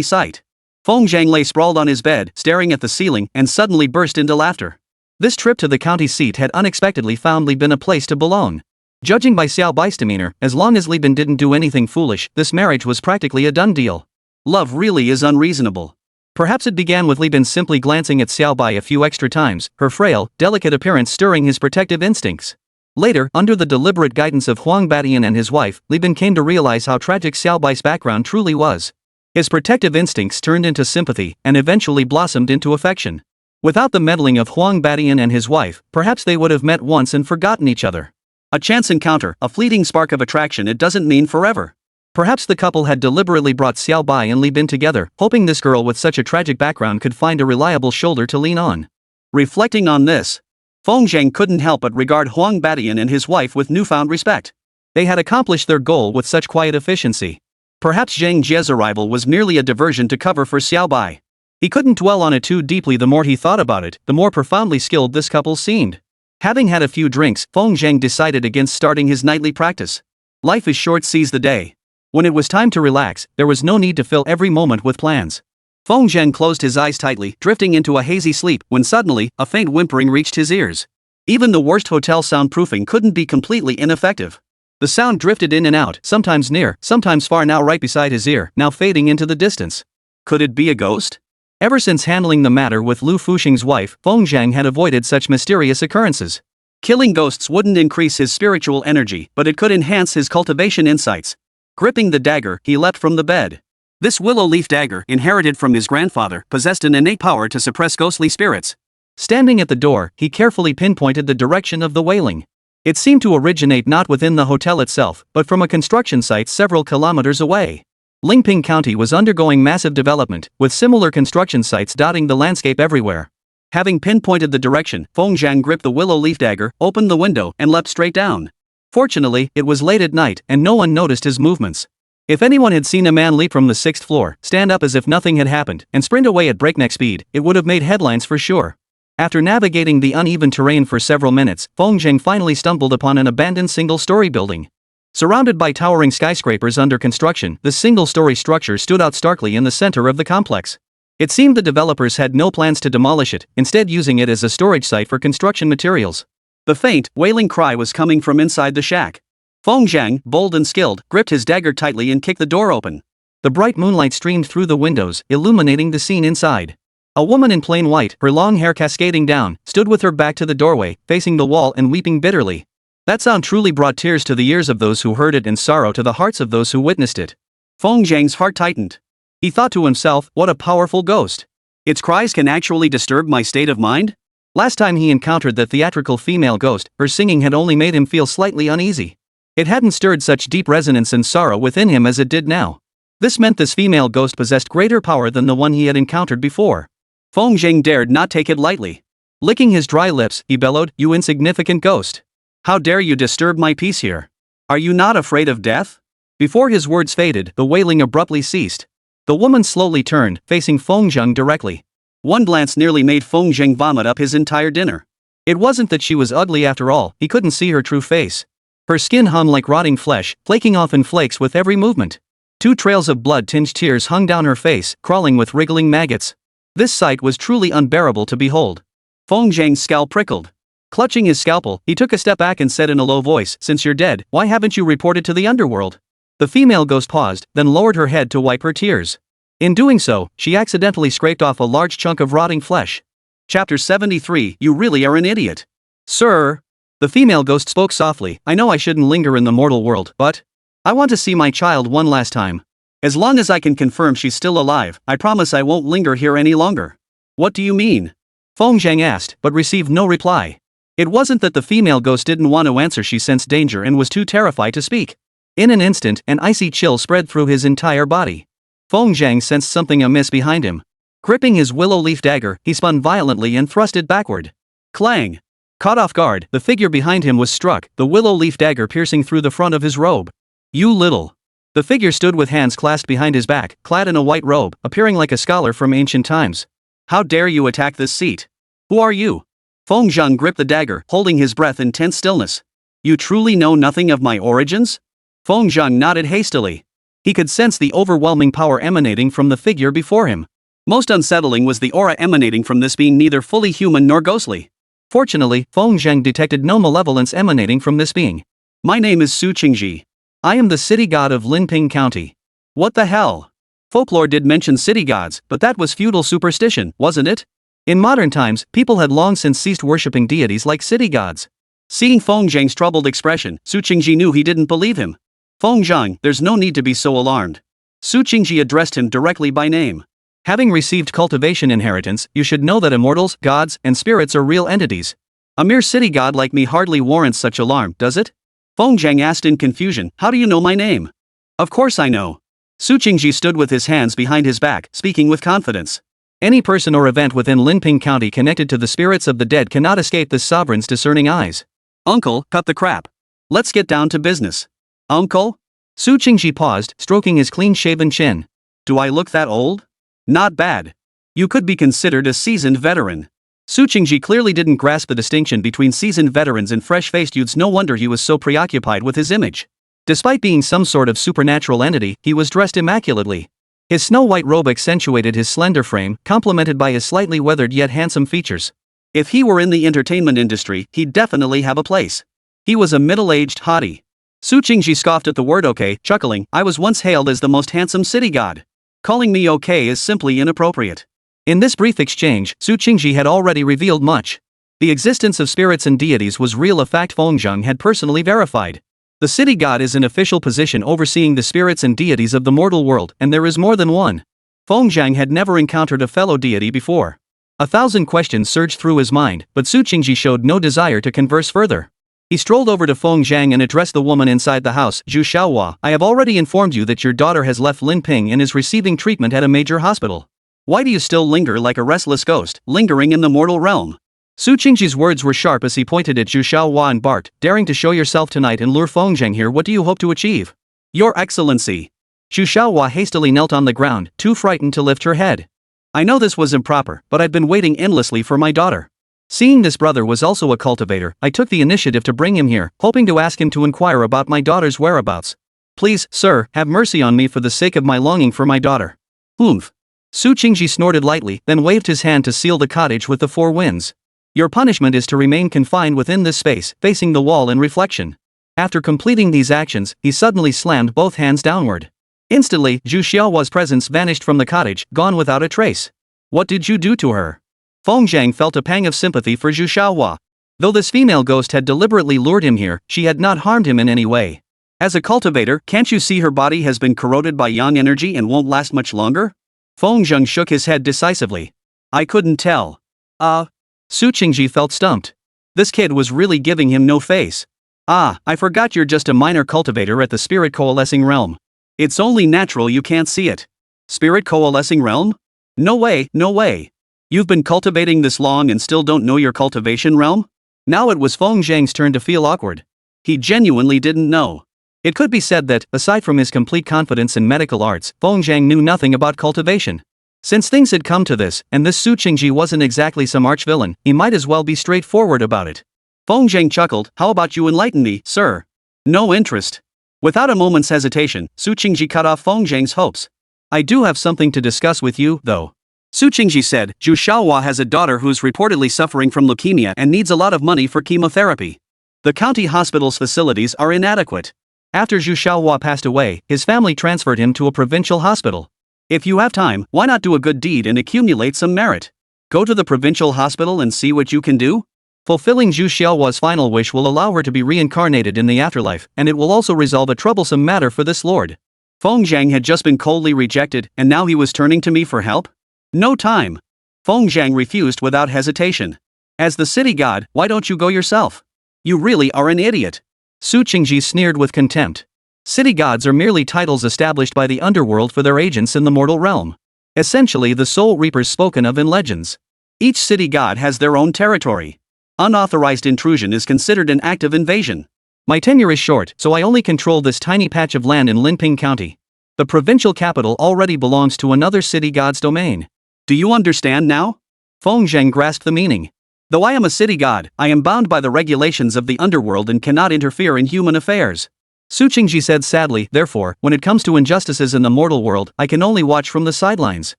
sight. Feng Zhang lay sprawled on his bed, staring at the ceiling, and suddenly burst into laughter. This trip to the county seat had unexpectedly found Li Bin a place to belong. Judging by Xiao Bai's demeanor, as long as Li Bin didn't do anything foolish, this marriage was practically a done deal. Love really is unreasonable. Perhaps it began with Li Bin simply glancing at Xiao Bai a few extra times, her frail, delicate appearance stirring his protective instincts. Later, under the deliberate guidance of Huang Badian and his wife, Li Bin came to realize how tragic Xiao Bai's background truly was. His protective instincts turned into sympathy, and eventually blossomed into affection. Without the meddling of Huang Badian and his wife, perhaps they would have met once and forgotten each other. A chance encounter, a fleeting spark of attraction, it doesn't mean forever. Perhaps the couple had deliberately brought Xiao Bai and Li Bin together, hoping this girl with such a tragic background could find a reliable shoulder to lean on. Reflecting on this, Feng Zhang couldn't help but regard Huang Badian and his wife with newfound respect. They had accomplished their goal with such quiet efficiency. Perhaps Zhang Jie's arrival was merely a diversion to cover for Xiao Bai. He couldn't dwell on it too deeply. The more he thought about it, the more profoundly skilled this couple seemed. Having had a few drinks, Feng Zhang decided against starting his nightly practice. Life is short, seize the day. When it was time to relax, there was no need to fill every moment with plans. Feng Zhang closed his eyes tightly, drifting into a hazy sleep, when suddenly, a faint whimpering reached his ears. Even the worst hotel soundproofing couldn't be completely ineffective. The sound drifted in and out, sometimes near, sometimes far, now right beside his ear, now fading into the distance. Could it be a ghost? Ever since handling the matter with Lu Fuxing's wife, Feng Zhang had avoided such mysterious occurrences. Killing ghosts wouldn't increase his spiritual energy, but it could enhance his cultivation insights. Gripping the dagger, he leapt from the bed. This willow leaf dagger, inherited from his grandfather, possessed an innate power to suppress ghostly spirits. Standing at the door, he carefully pinpointed the direction of the wailing. It seemed to originate not within the hotel itself, but from a construction site several kilometers away. Lingping County was undergoing massive development, with similar construction sites dotting the landscape everywhere. Having pinpointed the direction, Feng Zhang gripped the willow leaf dagger, opened the window, and leapt straight down. Fortunately, it was late at night, and no one noticed his movements. If anyone had seen a man leap from the 6th floor, stand up as if nothing had happened, and sprint away at breakneck speed, it would have made headlines for sure. After navigating the uneven terrain for several minutes, Feng Zhang finally stumbled upon an abandoned single-story building. Surrounded by towering skyscrapers under construction, the single-story structure stood out starkly in the center of the complex. It seemed the developers had no plans to demolish it, instead using it as a storage site for construction materials. The faint, wailing cry was coming from inside the shack. Feng Zhang, bold and skilled, gripped his dagger tightly and kicked the door open. The bright moonlight streamed through the windows, illuminating the scene inside. A woman in plain white, her long hair cascading down, stood with her back to the doorway, facing the wall and weeping bitterly. That sound truly brought tears to the ears of those who heard it and sorrow to the hearts of those who witnessed it. Feng Zhang's heart tightened. He thought to himself, what a powerful ghost. Its cries can actually disturb my state of mind? Last time he encountered the theatrical female ghost, her singing had only made him feel slightly uneasy. It hadn't stirred such deep resonance and sorrow within him as it did now. This meant this female ghost possessed greater power than the one he had encountered before. Feng Zhang dared not take it lightly. Licking his dry lips, he bellowed, "You insignificant ghost! How dare you disturb my peace here? Are you not afraid of death?" Before his words faded, the wailing abruptly ceased. The woman slowly turned, facing Feng Zhang directly. One glance nearly made Feng Zhang vomit up his entire dinner. It wasn't that she was ugly after all, he couldn't see her true face. Her skin hung like rotting flesh, flaking off in flakes with every movement. 2 trails of blood-tinged tears hung down her face, crawling with wriggling maggots. This sight was truly unbearable to behold. Feng Zhang's scalp prickled. Clutching his scalpel, he took a step back and said in a low voice, "Since you're dead, why haven't you reported to the underworld?" The female ghost paused, then lowered her head to wipe her tears. In doing so, she accidentally scraped off a large chunk of rotting flesh. Chapter 73. You really are an idiot. Sir. The female ghost spoke softly. I know I shouldn't linger in the mortal world, but I want to see my child one last time. As long as I can confirm she's still alive, I promise I won't linger here any longer. What do you mean? Feng Zhang asked, but received no reply. It wasn't that the female ghost didn't want to answer, she sensed danger and was too terrified to speak. In an instant, an icy chill spread through his entire body. Feng Zhang sensed something amiss behind him. Gripping his willow leaf dagger, he spun violently and thrust it backward. Clang! Caught off guard, the figure behind him was struck, the willow leaf dagger piercing through the front of his robe. You little. The figure stood with hands clasped behind his back, clad in a white robe, appearing like a scholar from ancient times. How dare you attack this seat? Who are you? Feng Zhang gripped the dagger, holding his breath in tense stillness. You truly know nothing of my origins? Feng Zhang nodded hastily. He could sense the overwhelming power emanating from the figure before him. Most unsettling was the aura emanating from this being, neither fully human nor ghostly. Fortunately, Feng Zhang detected no malevolence emanating from this being. My name is Su Qingji. I am the city god of Linping County. What the hell? Folklore did mention city gods, but that was feudal superstition, wasn't it? In modern times, people had long since ceased worshipping deities like city gods. Seeing Feng Zhang's troubled expression, Su Qingji knew he didn't believe him. Feng Zhang, there's no need to be so alarmed. Su Qingji addressed him directly by name. Having received cultivation inheritance, you should know that immortals, gods, and spirits are real entities. A mere city god like me hardly warrants such alarm, does it? Feng Zhang asked in confusion, how do you know my name? Of course I know. Su Qingji stood with his hands behind his back, speaking with confidence. Any person or event within Linping County connected to the spirits of the dead cannot escape this sovereign's discerning eyes. Uncle, cut the crap. Let's get down to business. Uncle? Su Qingji paused, stroking his clean-shaven chin. Do I look that old? Not bad. You could be considered a seasoned veteran. Su Qingji clearly didn't grasp the distinction between seasoned veterans and fresh-faced youths. No wonder he was so preoccupied with his image. Despite being some sort of supernatural entity, he was dressed immaculately. His snow-white robe accentuated his slender frame, complemented by his slightly weathered yet handsome features. If he were in the entertainment industry, he'd definitely have a place. He was a middle-aged hottie. Su Qingji scoffed at the word okay, chuckling, I was once hailed as the most handsome city god. Calling me okay is simply inappropriate. In this brief exchange, Su Qingji had already revealed much. The existence of spirits and deities was real, a fact Feng Zhang had personally verified. The city god is an official position overseeing the spirits and deities of the mortal world, and there is more than one. Feng Zhang had never encountered a fellow deity before. 1,000 questions surged through his mind, but Su Qingji showed no desire to converse further. He strolled over to Feng Zhang and addressed the woman inside the house. Zhu Xiaohua, I have already informed you that your daughter has left Linping and is receiving treatment at a major hospital. Why do you still linger like a restless ghost, lingering in the mortal realm? Su Qingji's words were sharp as he pointed at Zhu Xiaohua and barked, daring to show yourself tonight and lure Feng Zhang here. What do you hope to achieve? Your Excellency. Zhu Xiaohua hastily knelt on the ground, too frightened to lift her head. I know this was improper, but I've been waiting endlessly for my daughter. Seeing this brother was also a cultivator, I took the initiative to bring him here, hoping to ask him to inquire about my daughter's whereabouts. Please, sir, have mercy on me for the sake of my longing for my daughter. Oomph. Su Qingji snorted lightly, then waved his hand to seal the cottage with the four winds. Your punishment is to remain confined within this space, facing the wall in reflection. After completing these actions, he suddenly slammed both hands downward. Instantly, Zhu Xiaohua's presence vanished from the cottage, gone without a trace. What did you do to her? Feng Zhang felt a pang of sympathy for Zhu Xiaohua. Though this female ghost had deliberately lured him here, she had not harmed him in any way. As a cultivator, can't you see her body has been corroded by yang energy and won't last much longer? Feng Zhang shook his head decisively. I couldn't tell. Su Qingji felt stumped. This kid was really giving him no face. I forgot you're just a minor cultivator at the spirit coalescing realm. It's only natural you can't see it. Spirit coalescing realm? No way, no way. You've been cultivating this long and still don't know your cultivation realm? Now it was Feng Zhang's turn to feel awkward. He genuinely didn't know. It could be said that, aside from his complete confidence in medical arts, Feng Zhang knew nothing about cultivation. Since things had come to this, and this Su Qingji wasn't exactly some arch-villain, he might as well be straightforward about it. Feng Zhang chuckled, how about you enlighten me, sir? No interest. Without a moment's hesitation, Su Qingji cut off Feng Zhang's hopes. I do have something to discuss with you, though. Su Qingji said, Zhu Xiaohua has a daughter who's reportedly suffering from leukemia and needs a lot of money for chemotherapy. The county hospital's facilities are inadequate. After Zhu Xiaohua passed away, his family transferred him to a provincial hospital. If you have time, why not do a good deed and accumulate some merit? Go to the provincial hospital and see what you can do? Fulfilling Zhu Xiaohua's final wish will allow her to be reincarnated in the afterlife, and it will also resolve a troublesome matter for this lord. Feng Zhang had just been coldly rejected, and now he was turning to me for help? No time. Feng Zhang refused without hesitation. As the city god, why don't you go yourself? You really are an idiot. Su Qingji sneered with contempt. City gods are merely titles established by the underworld for their agents in the mortal realm. Essentially the soul reapers spoken of in legends. Each city god has their own territory. Unauthorized intrusion is considered an act of invasion. My tenure is short, so I only control this tiny patch of land in Linping County. The provincial capital already belongs to another city god's domain. Do you understand now? Feng Zheng grasped the meaning. Though I am a city god, I am bound by the regulations of the underworld and cannot interfere in human affairs. Su Qingji said sadly, therefore, when it comes to injustices in the mortal world, I can only watch from the sidelines.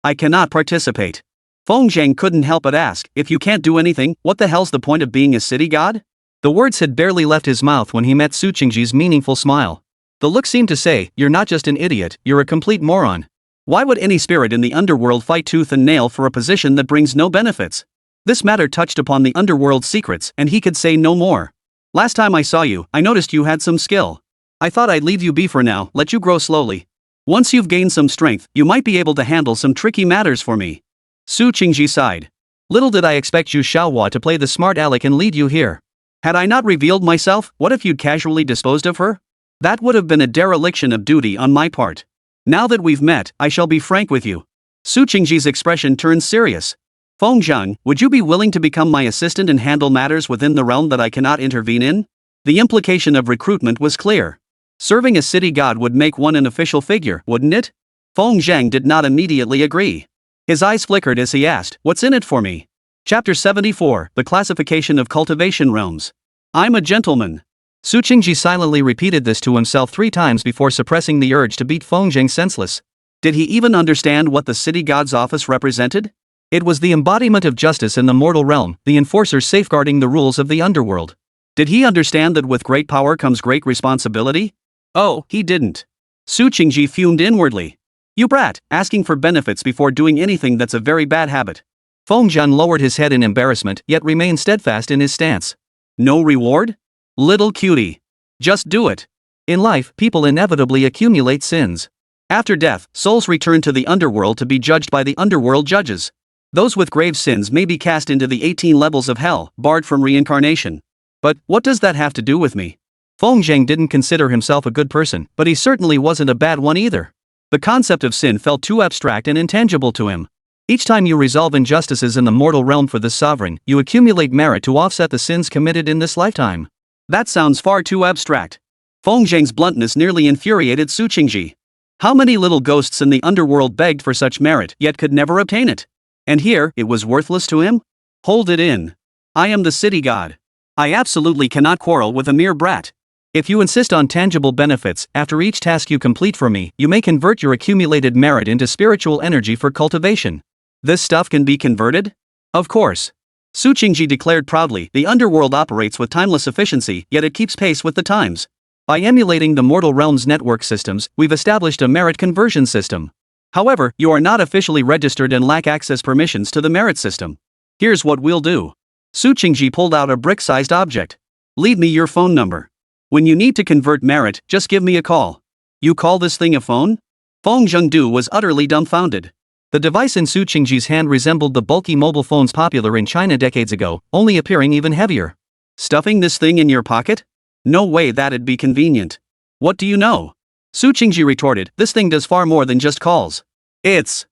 I cannot participate. Feng Zheng couldn't help but ask, if you can't do anything, what the hell's the point of being a city god? The words had barely left his mouth when he met Su Qingji's meaningful smile. The look seemed to say, you're not just an idiot, you're a complete moron. Why would any spirit in the underworld fight tooth and nail for a position that brings no benefits? This matter touched upon the underworld's secrets, and he could say no more. Last time I saw you, I noticed you had some skill. I thought I'd leave you be for now, let you grow slowly. Once you've gained some strength, you might be able to handle some tricky matters for me. Su Qingji sighed. Little did I expect Zhu Xiaohua to play the smart aleck and lead you here. Had I not revealed myself, what if you'd casually disposed of her? That would have been a dereliction of duty on my part. Now that we've met, I shall be frank with you. Su Qingji's expression turned serious. Feng Zhang, would you be willing to become my assistant and handle matters within the realm that I cannot intervene in? The implication of recruitment was clear. Serving a city god would make one an official figure, wouldn't it? Feng Zhang did not immediately agree. His eyes flickered as he asked, what's in it for me? Chapter 74, The Classification of Cultivation Realms. I'm a gentleman. Su Qingji silently repeated this to himself 3 times before suppressing the urge to beat Feng Zhang senseless. Did he even understand what the city god's office represented? It was the embodiment of justice in the mortal realm, the enforcer safeguarding the rules of the underworld. Did he understand that with great power comes great responsibility? Oh, he didn't. Su Qingji fumed inwardly. You brat, asking for benefits before doing anything, that's a very bad habit. Feng Zhang lowered his head in embarrassment, yet remained steadfast in his stance. No reward? Little cutie. Just do it. In life, people inevitably accumulate sins. After death, souls return to the underworld to be judged by the underworld judges. Those with grave sins may be cast into the 18 levels of hell, barred from reincarnation. But, what does that have to do with me? Feng Zhang didn't consider himself a good person, but he certainly wasn't a bad one either. The concept of sin felt too abstract and intangible to him. Each time you resolve injustices in the mortal realm for this sovereign, you accumulate merit to offset the sins committed in this lifetime. That sounds far too abstract. Feng Zhang's bluntness nearly infuriated Su Qingji. How many little ghosts in the underworld begged for such merit, yet could never obtain it? And here, it was worthless to him? Hold it in. I am the city god. I absolutely cannot quarrel with a mere brat. If you insist on tangible benefits, after each task you complete for me, you may convert your accumulated merit into spiritual energy for cultivation. This stuff can be converted? Of course. Su Qingji declared proudly, the underworld operates with timeless efficiency, yet it keeps pace with the times. By emulating the mortal realm's network systems, we've established a merit conversion system. However, you are not officially registered and lack access permissions to the merit system. Here's what we'll do. Su Qingji pulled out a brick-sized object. Leave me your phone number. When you need to convert merit, just give me a call. You call this thing a phone? Feng Zhengdu was utterly dumbfounded. The device in Su Qingji's hand resembled the bulky mobile phones popular in China decades ago, only appearing even heavier. Stuffing this thing in your pocket? No way that'd be convenient. What do you know? Su Qingji retorted, this thing does far more than just calls. It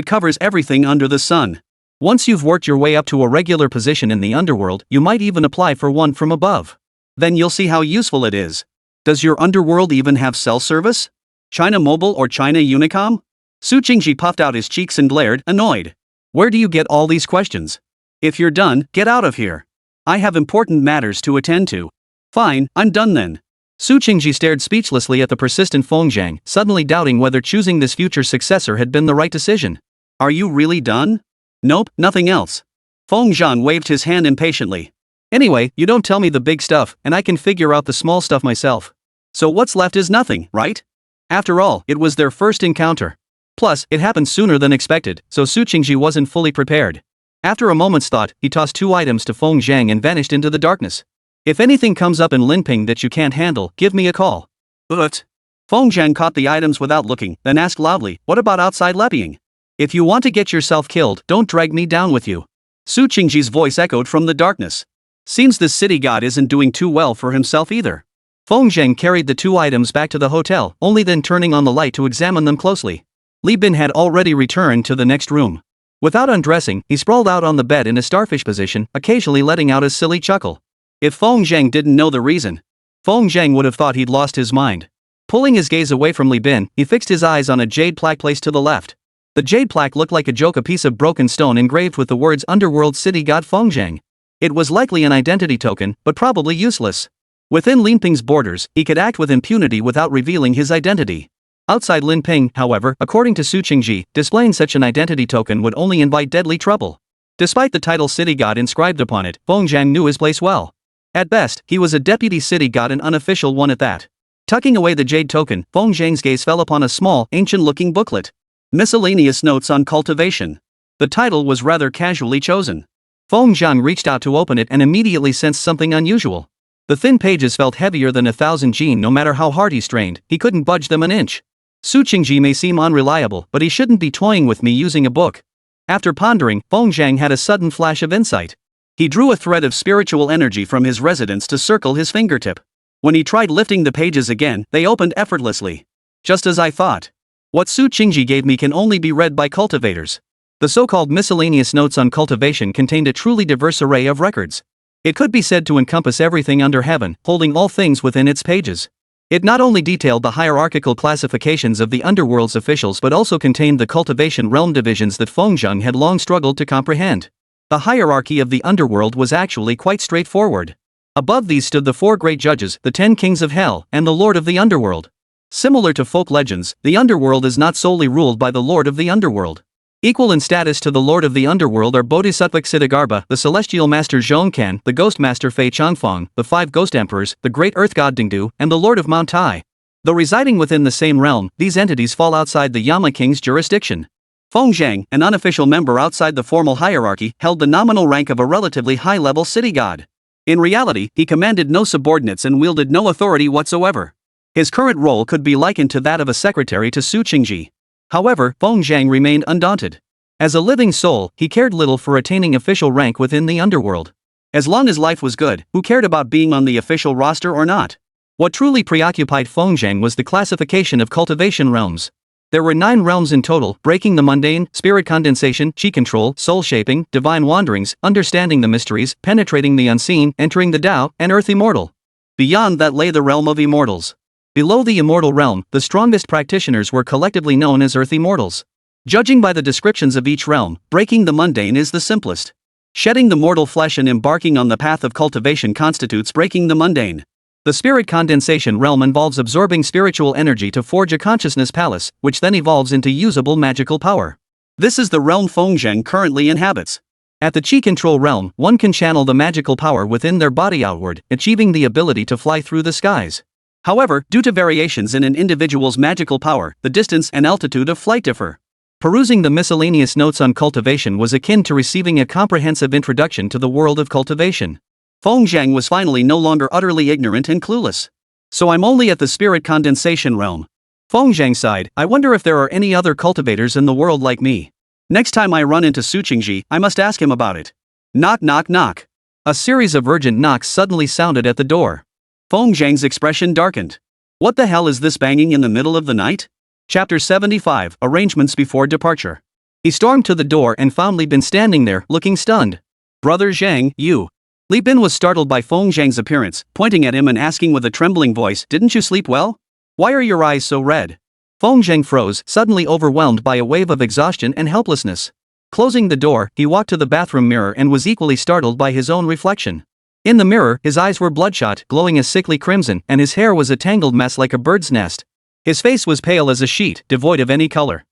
covers everything under the sun. Once you've worked your way up to a regular position in the underworld, you might even apply for one from above. Then you'll see how useful it is. Does your underworld even have cell service? China Mobile or China Unicom? Su Qingji puffed out his cheeks and glared, annoyed. Where do you get all these questions? If you're done, get out of here. I have important matters to attend to. Fine, I'm done then. Su Qingji stared speechlessly at the persistent Feng Zhang, suddenly doubting whether choosing this future successor had been the right decision. Are you really done? Nope, nothing else. Feng Zhang waved his hand impatiently. Anyway, you don't tell me the big stuff, and I can figure out the small stuff myself. So what's left is nothing, right? After all, it was their first encounter. Plus, it happened sooner than expected, so Su Qingji wasn't fully prepared. After a moment's thought, he tossed 2 items to Feng Zhang and vanished into the darkness. If anything comes up in Linping that you can't handle, give me a call. But Feng Zhang caught the items without looking, then asked loudly, what about outside levying? If you want to get yourself killed, don't drag me down with you. Su Qingji's voice echoed from the darkness. Seems this city god isn't doing too well for himself either. Feng Zhang carried the 2 items back to the hotel, only then turning on the light to examine them closely. Li Bin had already returned to the next room. Without undressing, he sprawled out on the bed in a starfish position, occasionally letting out a silly chuckle. If Feng Zhang didn't know the reason, Feng Zhang would have thought he'd lost his mind. Pulling his gaze away from Li Bin, he fixed his eyes on a jade plaque placed to the left. The jade plaque looked like a joke, a piece of broken stone engraved with the words Underworld City God Feng Zhang. It was likely an identity token, but probably useless. Within Linping's borders, he could act with impunity without revealing his identity. Outside Linping, however, according to Su Qingji, displaying such an identity token would only invite deadly trouble. Despite the title city god inscribed upon it, Feng Zhang knew his place well. At best, he was a deputy city god, an unofficial one at that. Tucking away the jade token, Feng Zhang's gaze fell upon a small, ancient-looking booklet. Miscellaneous Notes on Cultivation. The title was rather casually chosen. Feng Zhang reached out to open it and immediately sensed something unusual. The thin pages felt heavier than 1,000 jin. No matter how hard he strained, he couldn't budge them an inch. Su Qingji may seem unreliable, but he shouldn't be toying with me using a book. After pondering, Feng Zhang had a sudden flash of insight. He drew a thread of spiritual energy from his residence to circle his fingertip. When he tried lifting the pages again, they opened effortlessly. Just as I thought. What Su Qingji gave me can only be read by cultivators. The so-called miscellaneous notes on cultivation contained a truly diverse array of records. It could be said to encompass everything under heaven, holding all things within its pages. It not only detailed the hierarchical classifications of the underworld's officials but also contained the cultivation realm divisions that Feng Zhang had long struggled to comprehend. The hierarchy of the underworld was actually quite straightforward. Above these stood the 4 great judges, the 10 kings of hell, and the lord of the underworld. Similar to folk legends, the underworld is not solely ruled by the lord of the underworld. Equal in status to the lord of the underworld are Bodhisattva Xidigarbha, the celestial master Zhongkan, the ghost master Fei Changfeng, the 5 ghost emperors, the great earth god Dingdu, and the lord of Mount Tai. Though residing within the same realm, these entities fall outside the Yama king's jurisdiction. Feng Zhang, an unofficial member outside the formal hierarchy, held the nominal rank of a relatively high-level city god. In reality, he commanded no subordinates and wielded no authority whatsoever. His current role could be likened to that of a secretary to Su Qingji. However, Feng Zhang remained undaunted. As a living soul, he cared little for attaining official rank within the underworld. As long as life was good, who cared about being on the official roster or not? What truly preoccupied Feng Zhang was the classification of cultivation realms. There were 9 realms in total: breaking the mundane, spirit condensation, chi control, soul shaping, divine wanderings, understanding the mysteries, penetrating the unseen, entering the Tao, and earth immortal. Beyond that lay the realm of immortals. Below the immortal realm, the strongest practitioners were collectively known as earth immortals. Judging by the descriptions of each realm, breaking the mundane is the simplest. Shedding the mortal flesh and embarking on the path of cultivation constitutes breaking the mundane. The spirit condensation realm involves absorbing spiritual energy to forge a consciousness palace, which then evolves into usable magical power. This is the realm Feng Zhang currently inhabits. At the chi control realm, one can channel the magical power within their body outward, achieving the ability to fly through the skies. However, due to variations in an individual's magical power, the distance and altitude of flight differ. Perusing the miscellaneous notes on cultivation was akin to receiving a comprehensive introduction to the world of cultivation. Feng Zhang was finally no longer utterly ignorant and clueless. So I'm only at the spirit condensation realm. Feng Zhang sighed. I wonder if there are any other cultivators in the world like me. Next time I run into Su Qingji, I must ask him about it. Knock knock knock. A series of urgent knocks suddenly sounded at the door. Feng Zhang's expression darkened. What the hell is this banging in the middle of the night? Chapter 75, Arrangements Before Departure. He stormed to the door and found Li Bin standing there, looking stunned. Brother Zhang, you. Li Bin was startled by Feng Zhang's appearance, pointing at him and asking with a trembling voice, didn't you sleep well? Why are your eyes so red? Feng Zhang froze, suddenly overwhelmed by a wave of exhaustion and helplessness. Closing the door, he walked to the bathroom mirror and was equally startled by his own reflection. In the mirror, his eyes were bloodshot, glowing a sickly crimson, and his hair was a tangled mess like a bird's nest. His face was pale as a sheet, devoid of any color.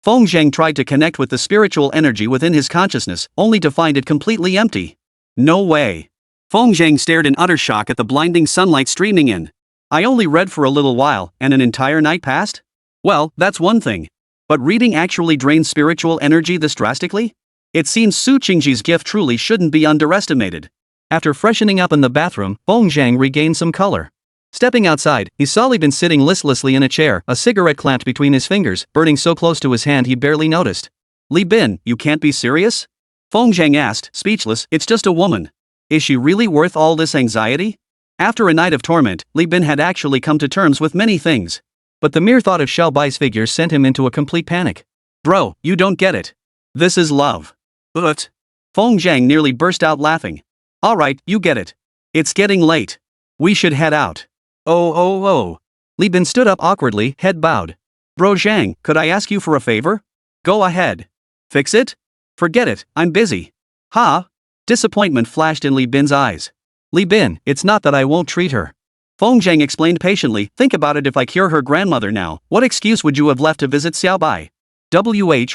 Feng Zhang tried to connect with the spiritual energy within his consciousness, only to find it completely empty. No way. Feng Zhang stared in utter shock at the blinding sunlight streaming in. I only read for a little while, and an entire night passed? Well, that's one thing. But reading actually drains spiritual energy this drastically? It seems Su Qingji's gift truly shouldn't be underestimated. After freshening up in the bathroom, Feng Zhang regained some color. Stepping outside, he saw Li Bin sitting listlessly in a chair, a cigarette clamped between his fingers, burning so close to his hand he barely noticed. Li Bin, you can't be serious? Feng Zhang asked, speechless. It's just a woman. Is she really worth all this anxiety? After a night of torment, Li Bin had actually come to terms with many things. But the mere thought of Xiao Bai's figure sent him into a complete panic. Bro, you don't get it. This is love. But Feng Zhang nearly burst out laughing. Alright, you get it. It's getting late. We should head out. Oh. Li Bin stood up awkwardly, head bowed. Bro Zhang, could I ask you for a favor? Go ahead. Fix it? Forget it, I'm busy. Ha? Disappointment flashed in Li Bin's eyes. Li Bin, it's not that I won't treat her. Feng Zhang explained patiently, think about it, if I cure her grandmother now, what excuse would you have left to visit Xiao Bai?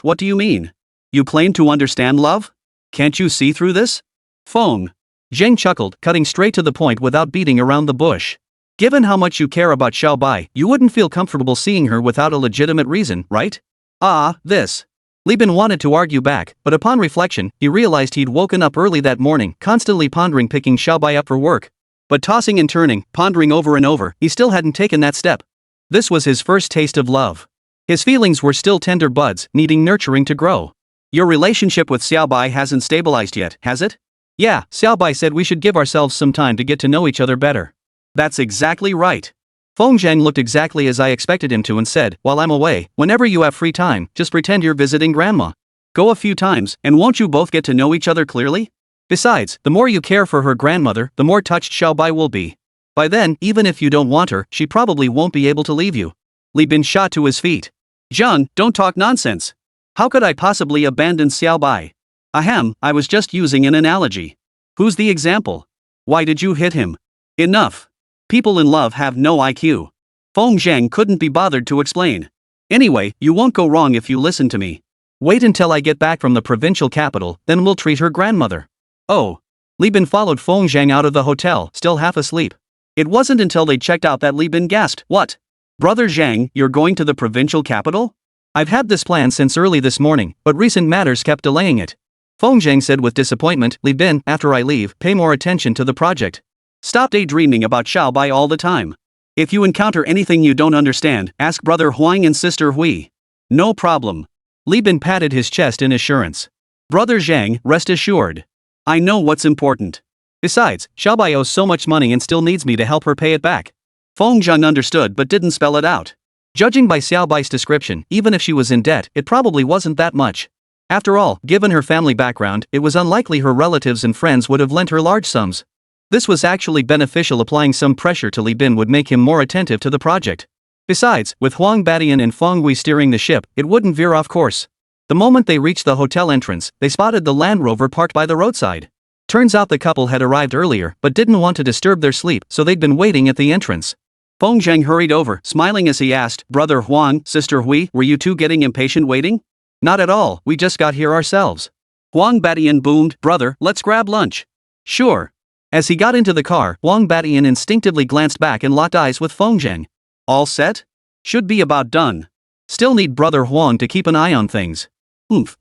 What do you mean? You claim to understand love? Can't you see through this? Feng Zhang chuckled, cutting straight to the point without beating around the bush. Given how much you care about Xiao Bai, you wouldn't feel comfortable seeing her without a legitimate reason, right? This. Li Bin wanted to argue back, but upon reflection, he realized he'd woken up early that morning, constantly pondering picking Xiao Bai up for work. But tossing and turning, pondering over and over, he still hadn't taken that step. This was his first taste of love. His feelings were still tender buds, needing nurturing to grow. Your relationship with Xiao Bai hasn't stabilized yet, has it? Yeah, Xiao Bai said we should give ourselves some time to get to know each other better. That's exactly right. Feng Zhang looked exactly as I expected him to and said, while I'm away, whenever you have free time, just pretend you're visiting grandma. Go a few times, and won't you both get to know each other clearly? Besides, the more you care for her grandmother, the more touched Xiao Bai will be. By then, even if you don't want her, she probably won't be able to leave you. Li Bin shot to his feet. Zhang, don't talk nonsense. How could I possibly abandon Xiao Bai? Ahem, I was just using an analogy. Who's the example? Why did you hit him? Enough. People in love have no IQ. Feng Zhang couldn't be bothered to explain. Anyway, you won't go wrong if you listen to me. Wait until I get back from the provincial capital, then we'll treat her grandmother. Oh. Li Bin followed Feng Zhang out of the hotel, still half asleep. It wasn't until they checked out that Li Bin gasped, what? Brother Zhang, you're going to the provincial capital? I've had this plan since early this morning, but recent matters kept delaying it. Feng Zhang said with disappointment, Li Bin, after I leave, pay more attention to the project. Stop daydreaming about Xiao Bai all the time. If you encounter anything you don't understand, ask Brother Huang and Sister Hui. No problem. Li Bin patted his chest in assurance. Brother Zhang, rest assured. I know what's important. Besides, Xiao Bai owes so much money and still needs me to help her pay it back. Feng Zhang understood but didn't spell it out. Judging by Xiao Bai's description, even if she was in debt, it probably wasn't that much. After all, given her family background, it was unlikely her relatives and friends would have lent her large sums. This was actually beneficial. Applying some pressure to Li Bin would make him more attentive to the project. Besides, with Huang Batian and Feng Hui steering the ship, it wouldn't veer off course. The moment they reached the hotel entrance, they spotted the Land Rover parked by the roadside. Turns out the couple had arrived earlier but didn't want to disturb their sleep, so they'd been waiting at the entrance. Feng Zhang hurried over, smiling as he asked, Brother Huang, Sister Hui, were you two getting impatient waiting? Not at all, we just got here ourselves. Huang Batian boomed, Brother, let's grab lunch. Sure. As he got into the car, Huang Batian instinctively glanced back and locked eyes with Feng Zhang. All set? Should be about done. Still need Brother Huang to keep an eye on things.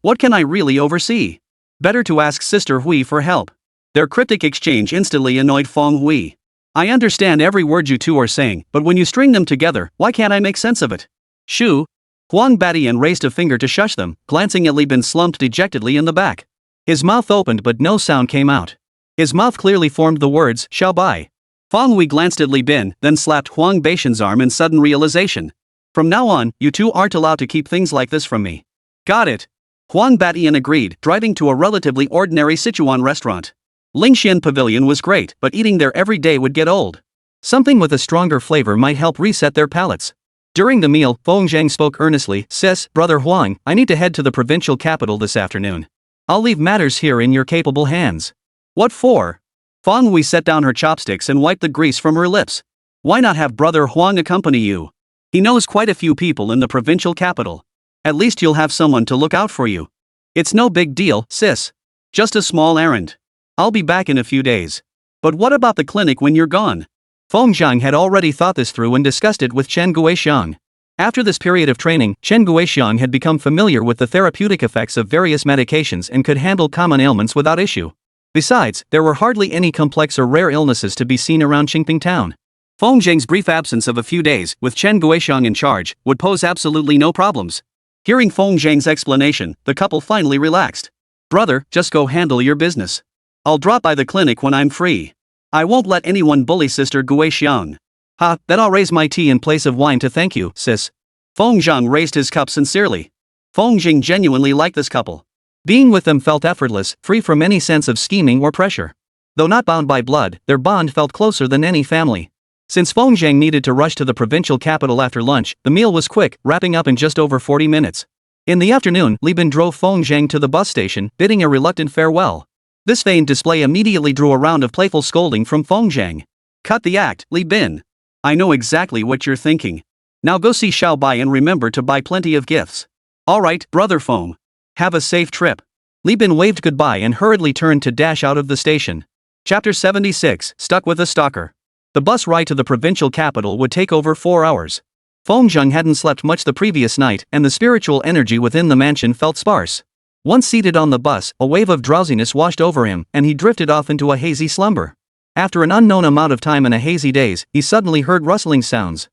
What can I really oversee? Better to ask Sister Hui for help. Their cryptic exchange instantly annoyed Feng Hui. I understand every word you two are saying, but when you string them together, why can't I make sense of it? Shoo. Huang Batian raised a finger to shush them, glancing at Li Bin slumped dejectedly in the back. His mouth opened but no sound came out. His mouth clearly formed the words, Xiao Bai. Feng Hui glanced at Li Bin, then slapped Huang Batian's arm in sudden realization. From now on, you two aren't allowed to keep things like this from me. Got it. Huang Batian agreed, driving to a relatively ordinary Sichuan restaurant. Lingxian Pavilion was great, but eating there every day would get old. Something with a stronger flavor might help reset their palates. During the meal, Feng Zhang spoke earnestly, Sis, Brother Huang, I need to head to the provincial capital this afternoon. I'll leave matters here in your capable hands. What for? Feng Hui set down her chopsticks and wiped the grease from her lips. Why not have Brother Huang accompany you? He knows quite a few people in the provincial capital. At least you'll have someone to look out for you. It's no big deal, sis. Just a small errand. I'll be back in a few days. But what about the clinic when you're gone? Feng Zhang had already thought this through and discussed it with Chen Guixiang. After this period of training, Chen Guixiang had become familiar with the therapeutic effects of various medications and could handle common ailments without issue. Besides, there were hardly any complex or rare illnesses to be seen around Qingping town. Feng Zhang's brief absence of a few days, with Chen Guixiang in charge, would pose absolutely no problems. Hearing Feng Zhang's explanation, the couple finally relaxed. Brother, just go handle your business. I'll drop by the clinic when I'm free. I won't let anyone bully Sister Guixiang. Ha, then I'll raise my tea in place of wine to thank you, sis. Feng Zhang raised his cup sincerely. Feng Jing genuinely liked this couple. Being with them felt effortless, free from any sense of scheming or pressure. Though not bound by blood, their bond felt closer than any family. Since Feng Zhang needed to rush to the provincial capital after lunch, the meal was quick, wrapping up in just over 40 minutes. In the afternoon, Li Bin drove Feng Zhang to the bus station, bidding a reluctant farewell. This feigned display immediately drew a round of playful scolding from Feng Zhang. Cut the act, Li Bin. I know exactly what you're thinking. Now go see Xiao Bai and remember to buy plenty of gifts. Alright, brother Feng. Have a safe trip. Li Bin waved goodbye and hurriedly turned to dash out of the station. Chapter 76, Stuck with a Stalker. The bus ride to the provincial capital would take over 4 hours. Feng Zhang hadn't slept much the previous night and the spiritual energy within the mansion felt sparse. Once seated on the bus, a wave of drowsiness washed over him and he drifted off into a hazy slumber. After an unknown amount of time in a hazy daze, he suddenly heard rustling sounds.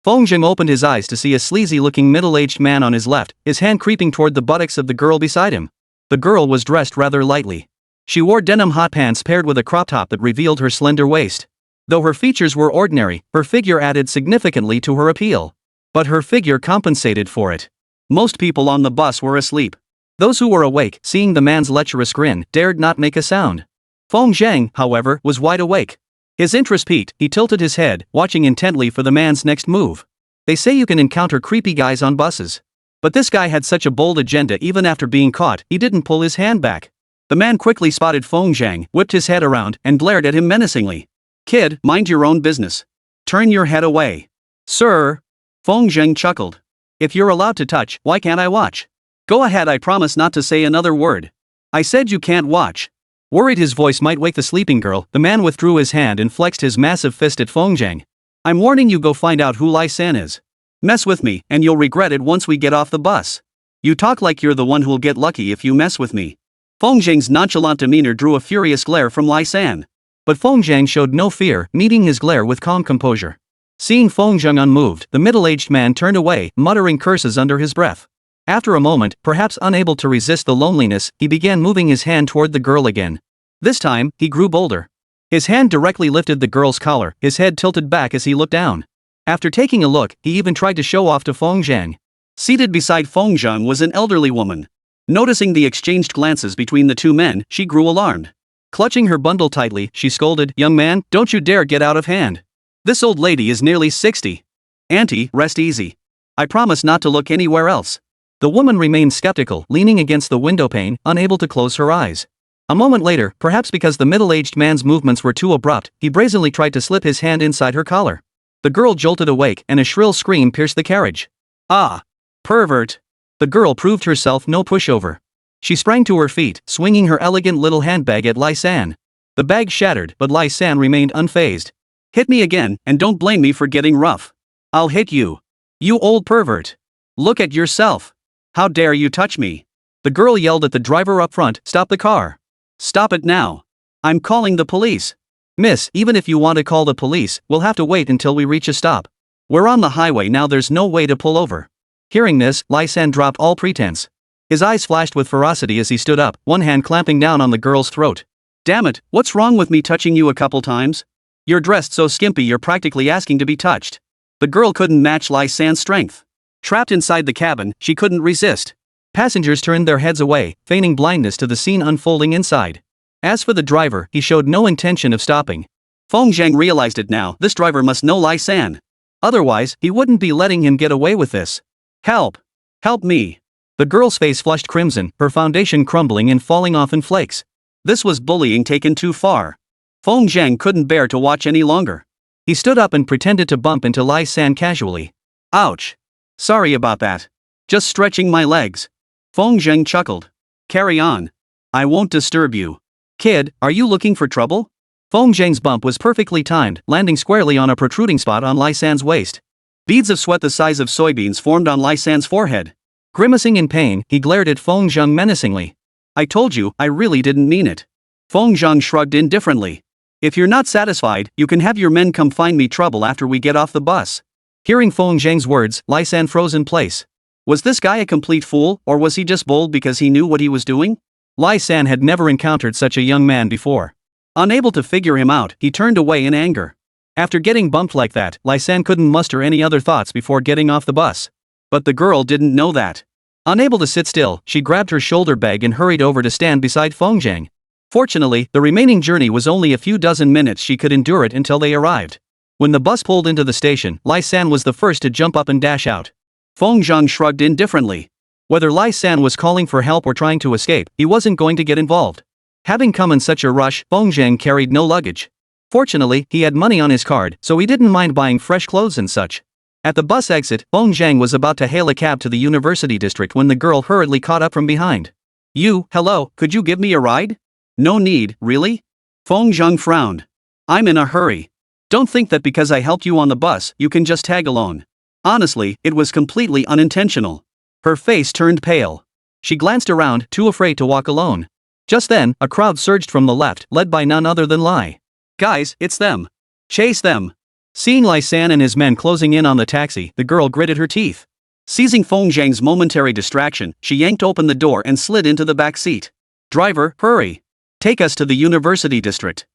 Feng Zhang opened his eyes to see a sleazy-looking middle-aged man on his left, his hand creeping toward the buttocks of the girl beside him. The girl was dressed rather lightly. She wore denim hot pants paired with a crop top that revealed her slender waist. Though her features were ordinary, her figure added significantly to her appeal. But her figure compensated for it. Most people on the bus were asleep. Those who were awake, seeing the man's lecherous grin, dared not make a sound. Feng Zhang, however, was wide awake. His interest piqued, he tilted his head, watching intently for the man's next move. They say you can encounter creepy guys on buses. But this guy had such a bold agenda even after being caught, he didn't pull his hand back. The man quickly spotted Feng Zhang, whipped his head around, and glared at him menacingly. Kid, mind your own business. Turn your head away. Sir. Feng Zhang chuckled. If you're allowed to touch, why can't I watch? Go ahead, I promise not to say another word. I said you can't watch. Worried his voice might wake the sleeping girl, the man withdrew his hand and flexed his massive fist at Feng Zhang. I'm warning you, go find out who Lai San is. Mess with me, and you'll regret it once we get off the bus. You talk like you're the one who'll get lucky if you mess with me. Feng Zhang's nonchalant demeanor drew a furious glare from Lai San. But Feng Zhang showed no fear, meeting his glare with calm composure. Seeing Feng Zhang unmoved, the middle-aged man turned away, muttering curses under his breath. After a moment, perhaps unable to resist the loneliness, he began moving his hand toward the girl again. This time, he grew bolder. His hand directly lifted the girl's collar, his head tilted back as he looked down. After taking a look, he even tried to show off to Feng Zhang. Seated beside Feng Zhang was an elderly woman. Noticing the exchanged glances between the two men, she grew alarmed. Clutching her bundle tightly, she scolded, "Young man, don't you dare get out of hand. This old lady is nearly 60. Auntie, rest easy. I promise not to look anywhere else." The woman remained skeptical, leaning against the windowpane, unable to close her eyes. A moment later, perhaps because the middle-aged man's movements were too abrupt, he brazenly tried to slip his hand inside her collar. The girl jolted awake, and a shrill scream pierced the carriage. Ah! Pervert! The girl proved herself no pushover. She sprang to her feet, swinging her elegant little handbag at Lai San. The bag shattered, but Lai San remained unfazed. Hit me again, and don't blame me for getting rough. I'll hit you. You old pervert. Look at yourself. How dare you touch me? The girl yelled at the driver up front, "Stop the car. Stop it now. I'm calling the police." "Miss, even if you want to call the police, we'll have to wait until we reach a stop. We're on the highway now, there's no way to pull over." Hearing this, Lai San dropped all pretense. His eyes flashed with ferocity as he stood up, one hand clamping down on the girl's throat. "Damn it, what's wrong with me touching you a couple times? You're dressed so skimpy you're practically asking to be touched." The girl couldn't match Lai San's strength. Trapped inside the cabin, she couldn't resist. Passengers turned their heads away, feigning blindness to the scene unfolding inside. As for the driver, he showed no intention of stopping. Feng Zhang realized it now, this driver must know Lai San. Otherwise, he wouldn't be letting him get away with this. "Help! Help me!" The girl's face flushed crimson, her foundation crumbling and falling off in flakes. This was bullying taken too far. Feng Zhang couldn't bear to watch any longer. He stood up and pretended to bump into Lai San casually. "Ouch! Sorry about that. Just stretching my legs. Feng Zheng chuckled. Carry on. I won't disturb you. Kid, are you looking for trouble? Feng Zheng's bump was perfectly timed, landing squarely on a protruding spot on Lai San's waist. Beads of sweat the size of soybeans formed on Lai San's forehead. Grimacing in pain, he glared at Feng Zheng menacingly. I told you, I really didn't mean it. Feng Zheng shrugged indifferently. If you're not satisfied, you can have your men come find me trouble after we get off the bus. Hearing Feng Zheng's words, Lai San froze in place. Was this guy a complete fool, or was he just bold because he knew what he was doing? Lai San had never encountered such a young man before. Unable to figure him out, he turned away in anger. After getting bumped like that, Lai San couldn't muster any other thoughts before getting off the bus. But the girl didn't know that. Unable to sit still, she grabbed her shoulder bag and hurried over to stand beside Feng Zheng. Fortunately, the remaining journey was only a few dozen minutes. She could endure it until they arrived. When the bus pulled into the station, Lai San was the first to jump up and dash out. Feng Zheng shrugged indifferently. Whether Lai San was calling for help or trying to escape, he wasn't going to get involved. Having come in such a rush, Feng Zheng carried no luggage. Fortunately, he had money on his card, so he didn't mind buying fresh clothes and such. At the bus exit, Feng Zheng was about to hail a cab to the university district when the girl hurriedly caught up from behind. Hello, could you give me a ride? No need, really? Feng Zheng frowned. I'm in a hurry. Don't think that because I helped you on the bus, you can just tag along. Honestly, it was completely unintentional. Her face turned pale. She glanced around, too afraid to walk alone. Just then, a crowd surged from the left, led by none other than Lai. Guys, it's them. Chase them. Seeing Lai San and his men closing in on the taxi, the girl gritted her teeth. Seizing Feng Zheng's momentary distraction, she yanked open the door and slid into the back seat. Driver, hurry. Take us to the university district.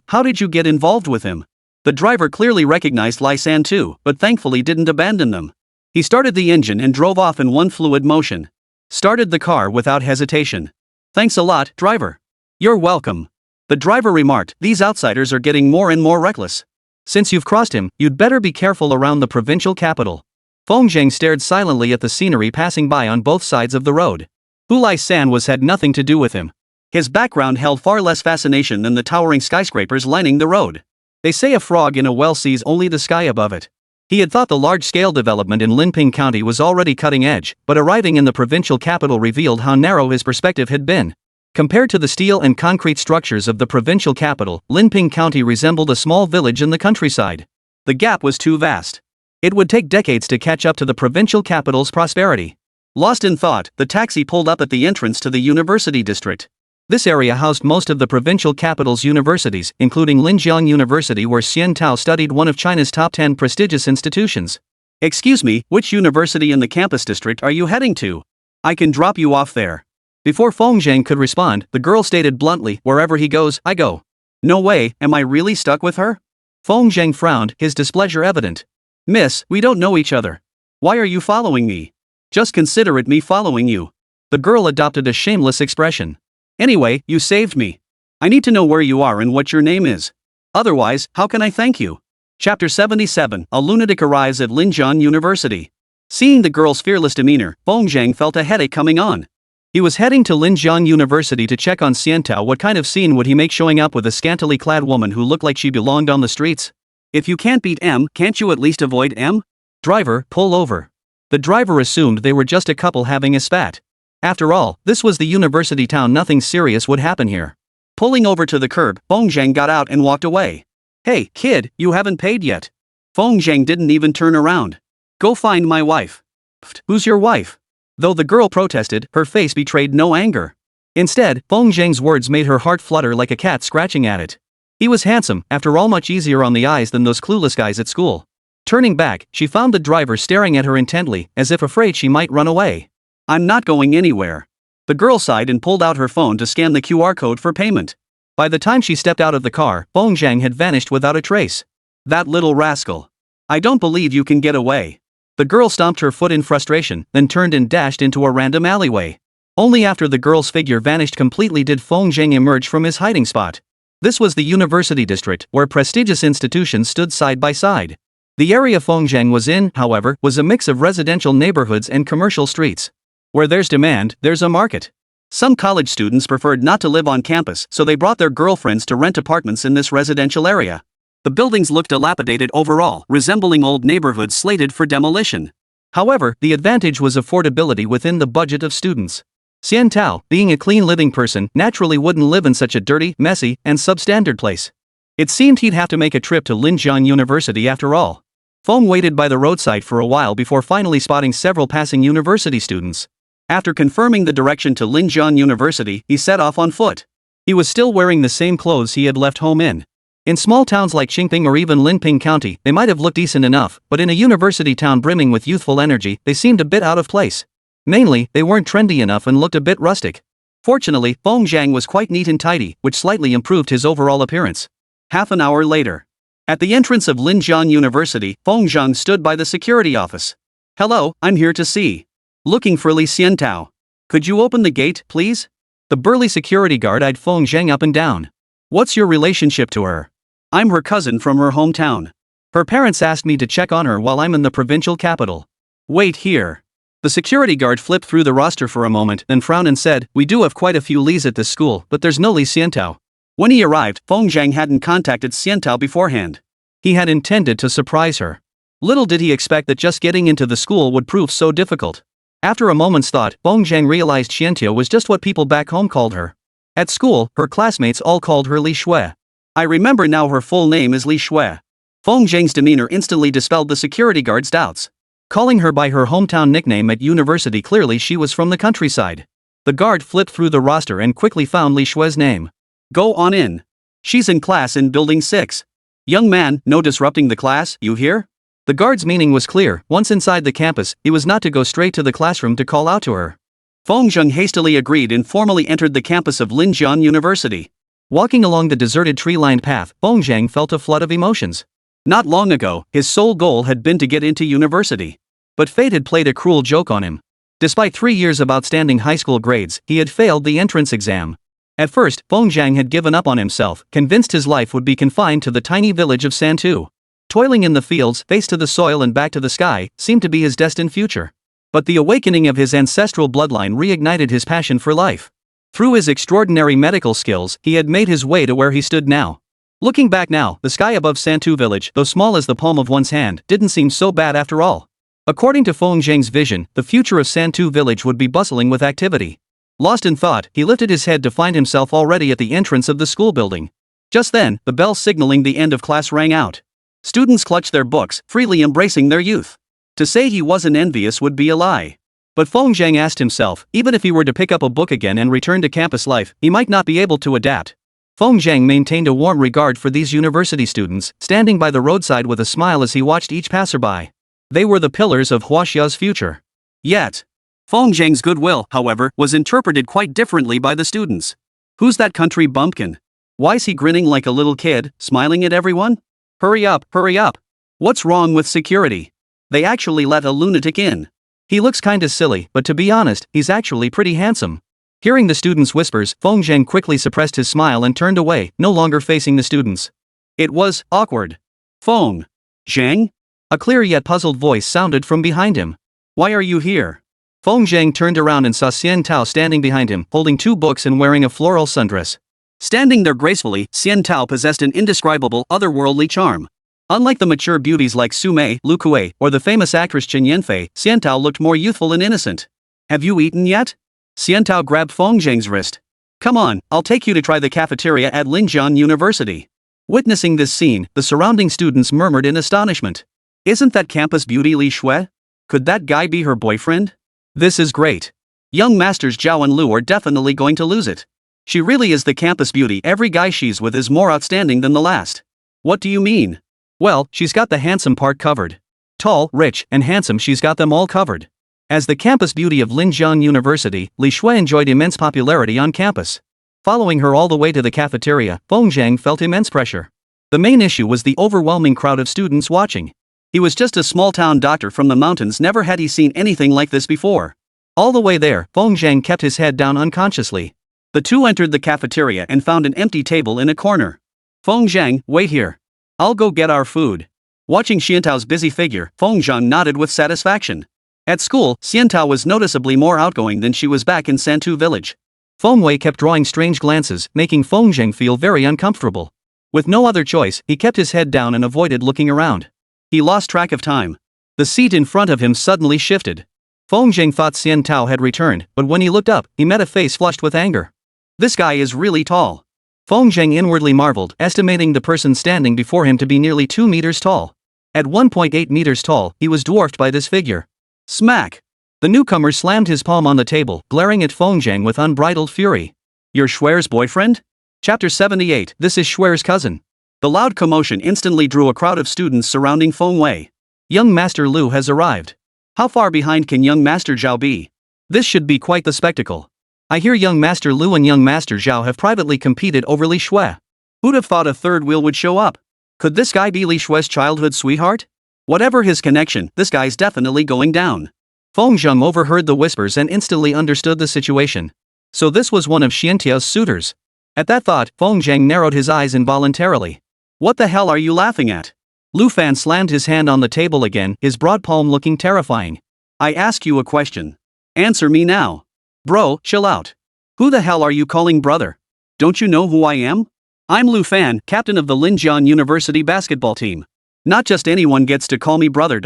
How did you get involved with him? The driver clearly recognized Lai San too, but thankfully didn't abandon them. He started the engine and drove off in one fluid motion. Started the car without hesitation. Thanks a lot, driver. You're welcome. The driver remarked, these outsiders are getting more and more reckless. Since you've crossed him, you'd better be careful around the provincial capital. Feng Zheng stared silently at the scenery passing by on both sides of the road. Who Lai San was had nothing to do with him. His background held far less fascination than the towering skyscrapers lining the road. They say a frog in a well sees only the sky above it. He had thought the large-scale development in Linping County was already cutting edge, but arriving in the provincial capital revealed how narrow his perspective had been. Compared to the steel and concrete structures of the provincial capital, Linping County resembled a small village in the countryside. The gap was too vast. It would take decades to catch up to the provincial capital's prosperity. Lost in thought, the taxi pulled up at the entrance to the university district. This area housed most of the provincial capital's universities, including Linjiang University, where Xian Tao studied, one of China's top 10 prestigious institutions. Excuse me, which university in the campus district are you heading to? I can drop you off there. Before Feng Zheng could respond, the girl stated bluntly, wherever he goes, I go. No way, am I really stuck with her? Feng Zheng frowned, his displeasure evident. Miss, we don't know each other. Why are you following me? Just consider it me following you. The girl adopted a shameless expression. Anyway, you saved me. I need to know where you are and what your name is. Otherwise, how can I thank you? Chapter 77, A Lunatic Arrives at Linjiang University. Seeing the girl's fearless demeanor, Feng Zheng felt a headache coming on. He was heading to Linjiang University to check on Xian Tao. What kind of scene would he make showing up with a scantily clad woman who looked like she belonged on the streets? If you can't beat M, can't you at least avoid M? Driver, pull over. The driver assumed they were just a couple having a spat. After all, this was the university town, nothing serious would happen here. Pulling over to the curb, Feng Zheng got out and walked away. Hey, kid, you haven't paid yet. Feng Zheng didn't even turn around. Go find my wife. Pfft, who's your wife? Though the girl protested, her face betrayed no anger. Instead, Feng Zheng's words made her heart flutter like a cat scratching at it. He was handsome, after all, much easier on the eyes than those clueless guys at school. Turning back, she found the driver staring at her intently, as if afraid she might run away. I'm not going anywhere. The girl sighed and pulled out her phone to scan the QR code for payment. By the time she stepped out of the car, Feng Zheng had vanished without a trace. That little rascal. I don't believe you can get away. The girl stomped her foot in frustration, then turned and dashed into a random alleyway. Only after the girl's figure vanished completely did Feng Zheng emerge from his hiding spot. This was the university district, where prestigious institutions stood side by side. The area Feng Zheng was in, however, was a mix of residential neighborhoods and commercial streets. Where there's demand, there's a market. Some college students preferred not to live on campus, so they brought their girlfriends to rent apartments in this residential area. The buildings looked dilapidated overall, resembling old neighborhoods slated for demolition. However, the advantage was affordability within the budget of students. Xian Tao, being a clean living person, naturally wouldn't live in such a dirty, messy, and substandard place. It seemed he'd have to make a trip to Linjiang University after all. Feng waited by the roadside for a while before finally spotting several passing university students. After confirming the direction to Linjiang University, he set off on foot. He was still wearing the same clothes he had left home in. In small towns like Qingping or even Linping County, they might have looked decent enough, but in a university town brimming with youthful energy, they seemed a bit out of place. Mainly, they weren't trendy enough and looked a bit rustic. Fortunately, Feng Zhang was quite neat and tidy, which slightly improved his overall appearance. Half an hour later. At the entrance of Linjiang University, Feng Zhang stood by the security office. "Hello, I'm here to see. Looking for Li Xiantao. Could you open the gate, please?" The burly security guard eyed Feng Zhang up and down. "What's your relationship to her?" "I'm her cousin from her hometown. Her parents asked me to check on her while I'm in the provincial capital." "Wait here." The security guard flipped through the roster for a moment, then frowned and said, "We do have quite a few Lis at this school, but there's no Li Xiantao." When he arrived, Feng Zhang hadn't contacted Xiantao beforehand. He had intended to surprise her. Little did he expect that just getting into the school would prove so difficult. After a moment's thought, Feng Zhang realized Xiantao was just what people back home called her. At school, her classmates all called her Li Shui. "I remember now, her full name is Li Shui." Feng Zhang's demeanor instantly dispelled the security guard's doubts. Calling her by her hometown nickname at university, clearly she was from the countryside. The guard flipped through the roster and quickly found Li Shui's name. "Go on in. She's in class in building 6. Young man, no disrupting the class, you hear?" The guard's meaning was clear. Once inside the campus, he was not to go straight to the classroom to call out to her. Feng Zhang hastily agreed and formally entered the campus of Linjiang University. Walking along the deserted tree-lined path, Feng Zhang felt a flood of emotions. Not long ago, his sole goal had been to get into university. But fate had played a cruel joke on him. Despite 3 years of outstanding high school grades, he had failed the entrance exam. At first, Feng Zhang had given up on himself, convinced his life would be confined to the tiny village of Santu. Toiling in the fields, face to the soil and back to the sky, seemed to be his destined future. But the awakening of his ancestral bloodline reignited his passion for life. Through his extraordinary medical skills, he had made his way to where he stood now. Looking back now, the sky above Santu village, though small as the palm of one's hand, didn't seem so bad after all. According to Feng Zhang's vision, the future of Santu village would be bustling with activity. Lost in thought, he lifted his head to find himself already at the entrance of the school building. Just then, the bell signaling the end of class rang out. Students clutched their books, freely embracing their youth. To say he wasn't envious would be a lie. But Feng Zhang asked himself, even if he were to pick up a book again and return to campus life, he might not be able to adapt. Feng Zhang maintained a warm regard for these university students, standing by the roadside with a smile as he watched each passerby. They were the pillars of Huaxia's future. Yet, Feng Zhang's goodwill, however, was interpreted quite differently by the students. "Who's that country bumpkin? Why's he grinning like a little kid, smiling at everyone? Hurry up, hurry up. What's wrong with security? They actually let a lunatic in. He looks kinda silly, but to be honest, he's actually pretty handsome." Hearing the students' whispers, Feng Zhang quickly suppressed his smile and turned away, no longer facing the students. It was awkward. "Feng Zhang?" A clear yet puzzled voice sounded from behind him. "Why are you here?" Feng Zhang turned around and saw Xian Tao standing behind him, holding 2 books and wearing a floral sundress. Standing there gracefully, Xian Tao possessed an indescribable, otherworldly charm. Unlike the mature beauties like Su Mei, Lu Kuei, or the famous actress Chen Yanfei, Xian Tao looked more youthful and innocent. "Have you eaten yet?" Xian Tao grabbed Feng Zhang's wrist. "Come on, I'll take you to try the cafeteria at Linjiang University." Witnessing this scene, the surrounding students murmured in astonishment. "Isn't that campus beauty Li Shui? Could that guy be her boyfriend? This is great. Young masters Zhao and Lu are definitely going to lose it. She really is the campus beauty. Every guy she's with is more outstanding than the last." "What do you mean?" "Well, she's got the handsome part covered. Tall, rich, and handsome, she's got them all covered." As the campus beauty of Linjiang University, Li Shui enjoyed immense popularity on campus. Following her all the way to the cafeteria, Feng Zhang felt immense pressure. The main issue was the overwhelming crowd of students watching. He was just a small-town doctor from the mountains, never had he seen anything like this before. All the way there, Feng Zhang kept his head down unconsciously. The two entered the cafeteria and found an empty table in a corner. "Feng Zhang, wait here. I'll go get our food." Watching Xiantao's busy figure, Feng Zhang nodded with satisfaction. At school, Xiantao was noticeably more outgoing than she was back in Santu village. Feng Wei kept drawing strange glances, making Feng Zhang feel very uncomfortable. With no other choice, he kept his head down and avoided looking around. He lost track of time. The seat in front of him suddenly shifted. Feng Zheng thought Xian Tao had returned, but when he looked up, he met a face flushed with anger. This guy is really tall. Feng Zheng inwardly marveled, estimating the person standing before him to be nearly 2 meters tall. At 1.8 meters tall, he was dwarfed by this figure. Smack! The newcomer slammed his palm on the table, glaring at Feng Zheng with unbridled fury. You're Schwer's boyfriend? Chapter 78. This is Schwer's cousin. The loud commotion instantly drew a crowd of students surrounding Feng Wei. Young Master Lu has arrived. How far behind can young Master Zhao be? This should be quite the spectacle. I hear young Master Lu and young Master Zhao have privately competed over Li Shui. Who'd have thought a third wheel would show up? Could this guy be Li Shui's childhood sweetheart? Whatever his connection, this guy's definitely going down. Feng Zheng overheard the whispers and instantly understood the situation. So this was one of Xiantiao's suitors. At that thought, Feng Zheng narrowed his eyes involuntarily. What the hell are you laughing at? Lu Fan slammed his hand on the table again, his broad palm looking terrifying. I ask you a question. Answer me now. Bro, chill out. Who the hell are you calling brother? Don't you know who I am? I'm Lu Fan, captain of the Linjian University basketball team. Not just anyone gets to call me brother.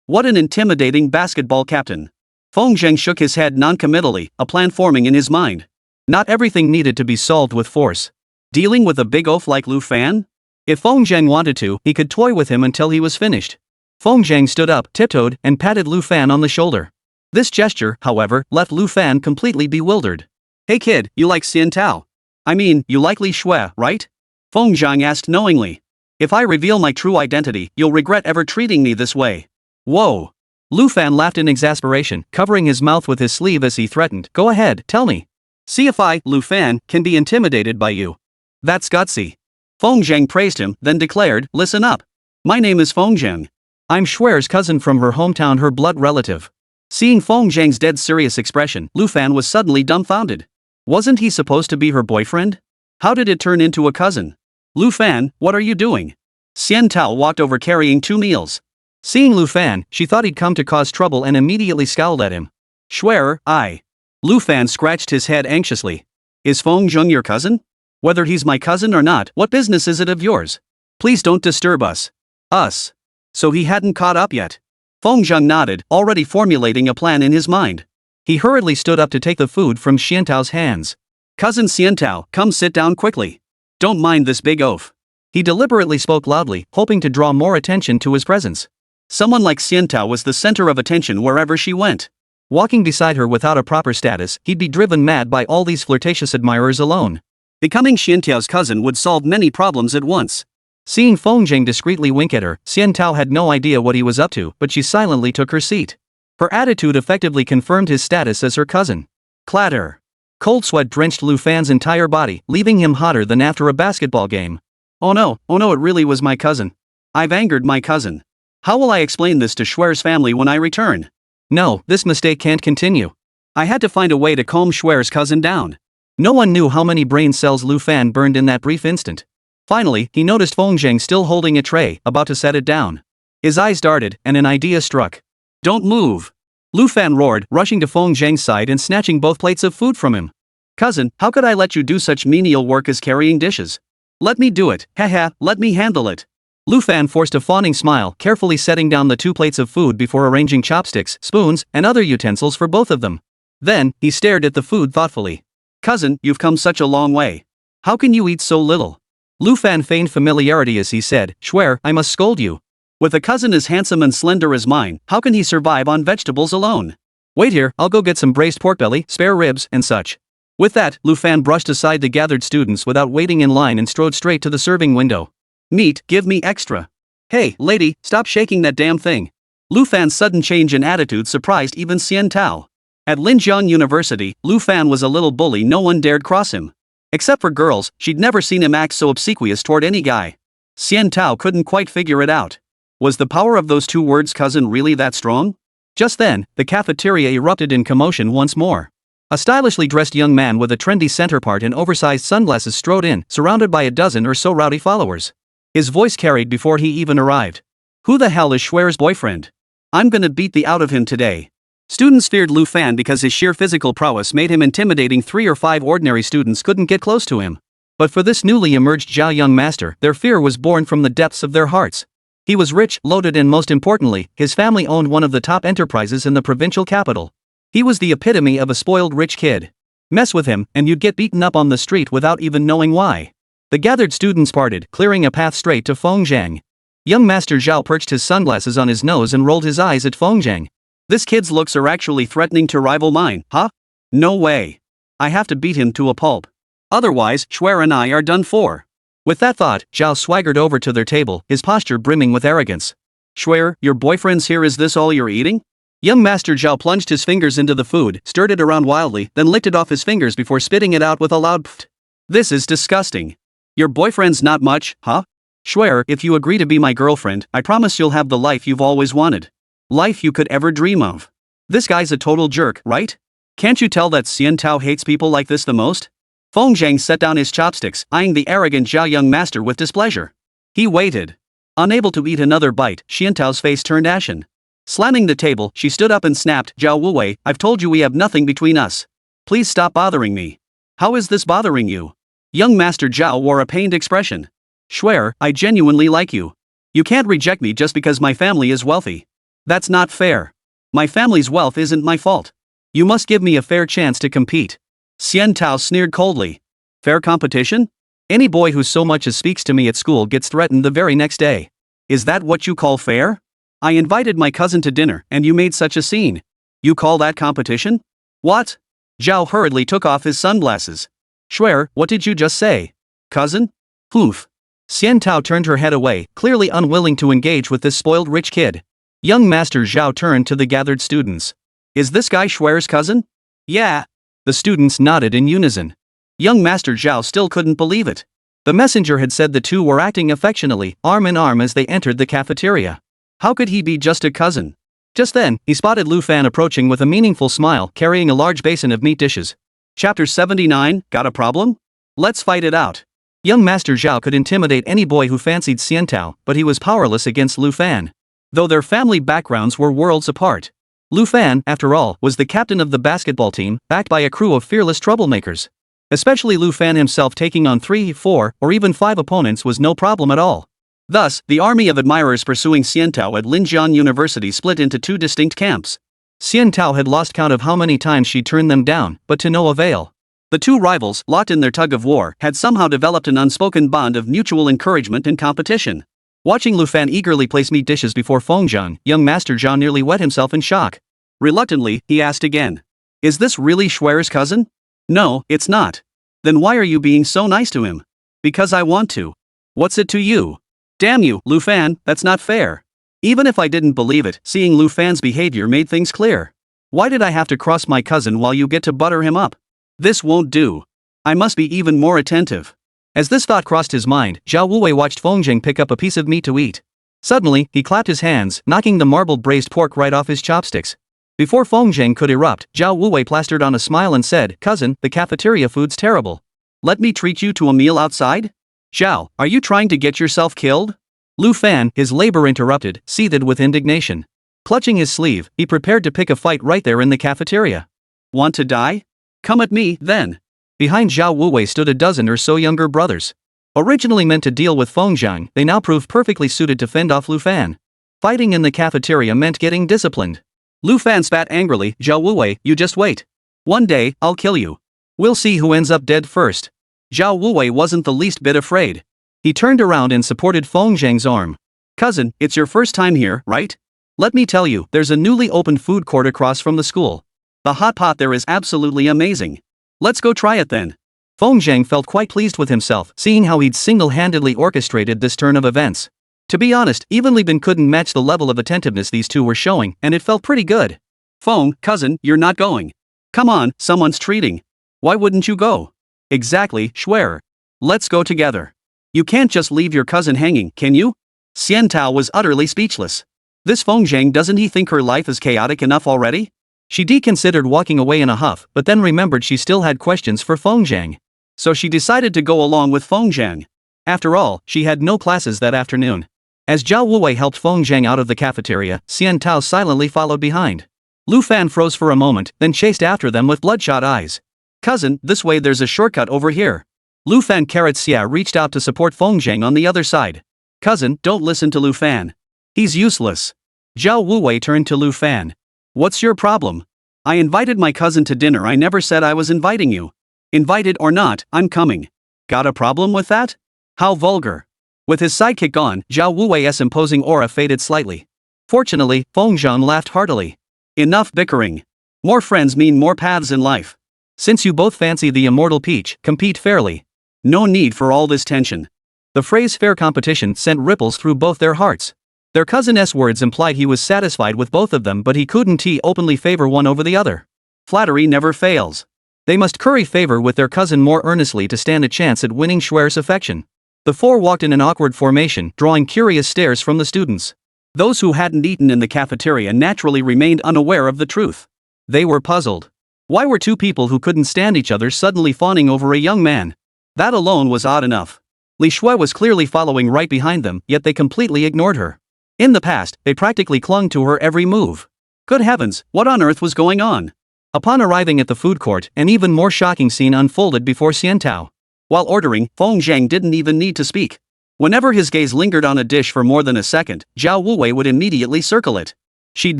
What an intimidating basketball captain. Feng Zheng shook his head noncommittally, a plan forming in his mind. Not everything needed to be solved with force. Dealing with a big oaf like Lu Fan? If Feng Zheng wanted to, he could toy with him until he was finished. Feng Zheng stood up, tiptoed, and patted Lu Fan on the shoulder. This gesture, however, left Lu Fan completely bewildered. Hey kid, you like Xian Tao? I mean, you like Li Shui, right? Feng Zheng asked knowingly. If I reveal my true identity, you'll regret ever treating me this way. Whoa! Lu Fan laughed in exasperation, covering his mouth with his sleeve as he threatened. Go ahead, tell me. See if I, Lu Fan, can be intimidated by you. That's gutsy. Feng Zheng praised him, then declared, listen up. My name is Feng Zheng. I'm Schwer's cousin from her hometown, her blood relative. Seeing Feng Zheng's dead serious expression, Lu Fan was suddenly dumbfounded. Wasn't he supposed to be her boyfriend? How did it turn into a cousin? Lu Fan, what are you doing? Xian Tao walked over carrying 2 meals. Seeing Lu Fan, she thought he'd come to cause trouble and immediately scowled at him. Schwer, I. Lu Fan scratched his head anxiously. Is Feng Zheng your cousin? Whether he's my cousin or not, what business is it of yours? Please don't disturb us. Us. So he hadn't caught up yet. Feng Zheng nodded, already formulating a plan in his mind. He hurriedly stood up to take the food from Xian Tao's hands. Cousin Xian Tao, come sit down quickly. Don't mind this big oaf. He deliberately spoke loudly, hoping to draw more attention to his presence. Someone like Xian Tao was the center of attention wherever she went. Walking beside her without a proper status, he'd be driven mad by all these flirtatious admirers alone. Becoming Xian Tao's cousin would solve many problems at once. Seeing Feng Zheng discreetly wink at her, Xian Tao had no idea what he was up to, but she silently took her seat. Her attitude effectively confirmed his status as her cousin. Clatter. Cold sweat drenched Lu Fan's entire body, leaving him hotter than after a basketball game. Oh no, it really was my cousin. I've angered my cousin. How will I explain this to Schwer's family when I return? No, this mistake can't continue. I had to find a way to calm Schwer's cousin down. No one knew how many brain cells Lu Fan burned in that brief instant. Finally, he noticed Feng Zheng still holding a tray, about to set it down. His eyes darted, and an idea struck. Don't move! Lu Fan roared, rushing to Feng Zheng's side and snatching both plates of food from him. Cousin, how could I let you do such menial work as carrying dishes? Let me do it, haha, let me handle it. Lu Fan forced a fawning smile, carefully setting down the 2 plates of food before arranging chopsticks, spoons, and other utensils for both of them. Then, he stared at the food thoughtfully. Cousin, you've come such a long way. How can you eat so little? Lu Fan feigned familiarity as he said, Schwer, I must scold you. With a cousin as handsome and slender as mine, how can he survive on vegetables alone? Wait here, I'll go get some braised pork belly, spare ribs, and such. With that, Lu Fan brushed aside the gathered students without waiting in line and strode straight to the serving window. Meat, give me extra. Hey, lady, stop shaking that damn thing. Lu Fan's sudden change in attitude surprised even Xian Tao. At Linjian University, Lu Fan was a little bully no one dared cross him. Except for girls, she'd never seen him act so obsequious toward any guy. Xian Tao couldn't quite figure it out. Was the power of those 2 words cousin really that strong? Just then, the cafeteria erupted in commotion once more. A stylishly dressed young man with a trendy center part and oversized sunglasses strode in, surrounded by a dozen or so rowdy followers. His voice carried before he even arrived. Who the hell is Schwer's boyfriend? I'm gonna beat the out of him today. Students feared Lu Fan because his sheer physical prowess made him intimidating. 3 or 5 ordinary students couldn't get close to him. But for this newly emerged Zhao young master, their fear was born from the depths of their hearts. He was rich, loaded, and most importantly, his family owned one of the top enterprises in the provincial capital. He was the epitome of a spoiled rich kid. Mess with him, and you'd get beaten up on the street without even knowing why. The gathered students parted, clearing a path straight to Feng. Young Master Zhao perched his sunglasses on his nose and rolled his eyes at Feng. This kid's looks are actually threatening to rival mine, huh? No way. I have to beat him to a pulp. Otherwise, Shuer and I are done for. With that thought, Zhao swaggered over to their table, his posture brimming with arrogance. Shuer, your boyfriend's here, is this all you're eating? Young Master Zhao plunged his fingers into the food, stirred it around wildly, then licked it off his fingers before spitting it out with a loud pft. This is disgusting. Your boyfriend's not much, huh? Shuer, if you agree to be my girlfriend, I promise you'll have the life you've always wanted. Life you could ever dream of. This guy's a total jerk, right? Can't you tell that Xian Tao hates people like this the most? Feng set down his chopsticks, eyeing the arrogant Zhao young master with displeasure. He waited. Unable to eat another bite, Xian Tao's face turned ashen. Slamming the table, she stood up and snapped, Zhao Wuwei, I've told you we have nothing between us. Please stop bothering me. How is this bothering you? Young Master Zhao wore a pained expression. Shuer, I genuinely like you. You can't reject me just because my family is wealthy. That's not fair. My family's wealth isn't my fault. You must give me a fair chance to compete. Xian Tao sneered coldly. Fair competition? Any boy who so much as speaks to me at school gets threatened the very next day. Is that what you call fair? I invited my cousin to dinner and you made such a scene. You call that competition? What? Zhao hurriedly took off his sunglasses. Shuer, what did you just say? Cousin? Oof. Xian Tao turned her head away, clearly unwilling to engage with this spoiled rich kid. Young Master Zhao turned to the gathered students. Is this guy Shuer's cousin? Yeah. The students nodded in unison. Young Master Zhao still couldn't believe it. The messenger had said the two were acting affectionately, arm in arm as they entered the cafeteria. How could he be just a cousin? Just then, he spotted Lu Fan approaching with a meaningful smile, carrying a large basin of meat dishes. Chapter 79, got a problem? Let's fight it out. Young Master Zhao could intimidate any boy who fancied Xian Tao, but he was powerless against Lu Fan. Though their family backgrounds were worlds apart. Lu Fan, after all, was the captain of the basketball team, backed by a crew of fearless troublemakers. Especially Lu Fan himself taking on 3, 4, or even 5 opponents was no problem at all. Thus, the army of admirers pursuing Xian Tao at Linjian University split into 2 distinct camps. Xian Tao had lost count of how many times she'd turned them down, but to no avail. The 2 rivals, locked in their tug of war, had somehow developed an unspoken bond of mutual encouragement and competition. Watching Lu Fan eagerly place meat dishes before Feng, young Master Zhao nearly wet himself in shock. Reluctantly, he asked again. Is this really Shuer's cousin? No, it's not. Then why are you being so nice to him? Because I want to. What's it to you? Damn you, Lu Fan, that's not fair. Even if I didn't believe it, seeing Lu Fan's behavior made things clear. Why did I have to cross my cousin while you get to butter him up? This won't do. I must be even more attentive. As this thought crossed his mind, Zhao Wuwei watched Feng pick up a piece of meat to eat. Suddenly, he clapped his hands, knocking the marbled braised pork right off his chopsticks. Before Feng could erupt, Zhao Wuwei plastered on a smile and said, Cousin, the cafeteria food's terrible. Let me treat you to a meal outside? Zhao, are you trying to get yourself killed? Lu Fan, his labor interrupted, seethed with indignation. Clutching his sleeve, he prepared to pick a fight right there in the cafeteria. Want to die? Come at me, then. Behind Zhao Wuwei stood a dozen or so younger brothers. Originally meant to deal with Feng, they now proved perfectly suited to fend off Lu Fan. Fighting in the cafeteria meant getting disciplined. Lu Fan spat angrily, Zhao Wuwei, you just wait. One day, I'll kill you. We'll see who ends up dead first. Zhao Wuwei wasn't the least bit afraid. He turned around and supported Feng's arm. Cousin, it's your first time here, right? Let me tell you, there's a newly opened food court across from the school. The hot pot there is absolutely amazing. Let's go try it then. Feng felt quite pleased with himself, seeing how he'd single-handedly orchestrated this turn of events. To be honest, even Li Bin couldn't match the level of attentiveness these two were showing, and it felt pretty good. Feng, cousin, you're not going. Come on, someone's treating. Why wouldn't you go? Exactly, Shuer. Let's go together. You can't just leave your cousin hanging, can you? Xian Tao was utterly speechless. This Feng doesn't he think her life is chaotic enough already? She deconsidered walking away in a huff, but then remembered she still had questions for Feng. So she decided to go along with Feng. After all, she had no classes that afternoon. As Zhao Wuwei helped Feng out of the cafeteria, Xian Tao silently followed behind. Lu Fan froze for a moment, then chased after them with bloodshot eyes. Cousin, this way, there's a shortcut over here. Lu Fan Xia reached out to support Feng on the other side. Cousin, don't listen to Lu Fan. He's useless. Zhao Wuwei turned to Lu Fan. What's your problem? I invited my cousin to dinner. I never said I was inviting you. Invited or not, I'm coming. Got a problem with that? How vulgar. With his sidekick gone, Zhao Wuwei's imposing aura faded slightly. Fortunately, Feng Zhang laughed heartily. Enough bickering. More friends mean more paths in life. Since you both fancy the immortal peach, compete fairly. No need for all this tension. The phrase fair competition sent ripples through both their hearts. Their cousin's words implied he was satisfied with both of them, but he couldn't openly favor one over the other. Flattery never fails. They must curry favor with their cousin more earnestly to stand a chance at winning Schwer's affection. The four walked in an awkward formation, drawing curious stares from the students. Those who hadn't eaten in the cafeteria naturally remained unaware of the truth. They were puzzled. Why were two people who couldn't stand each other suddenly fawning over a young man? That alone was odd enough. Li Shui was clearly following right behind them, yet they completely ignored her. In the past, they practically clung to her every move. Good heavens, what on earth was going on? Upon arriving at the food court, an even more shocking scene unfolded before Xiantao. While ordering, Feng Zhang didn't even need to speak. Whenever his gaze lingered on a dish for more than a second, Zhao Wuwei would immediately circle it. She'd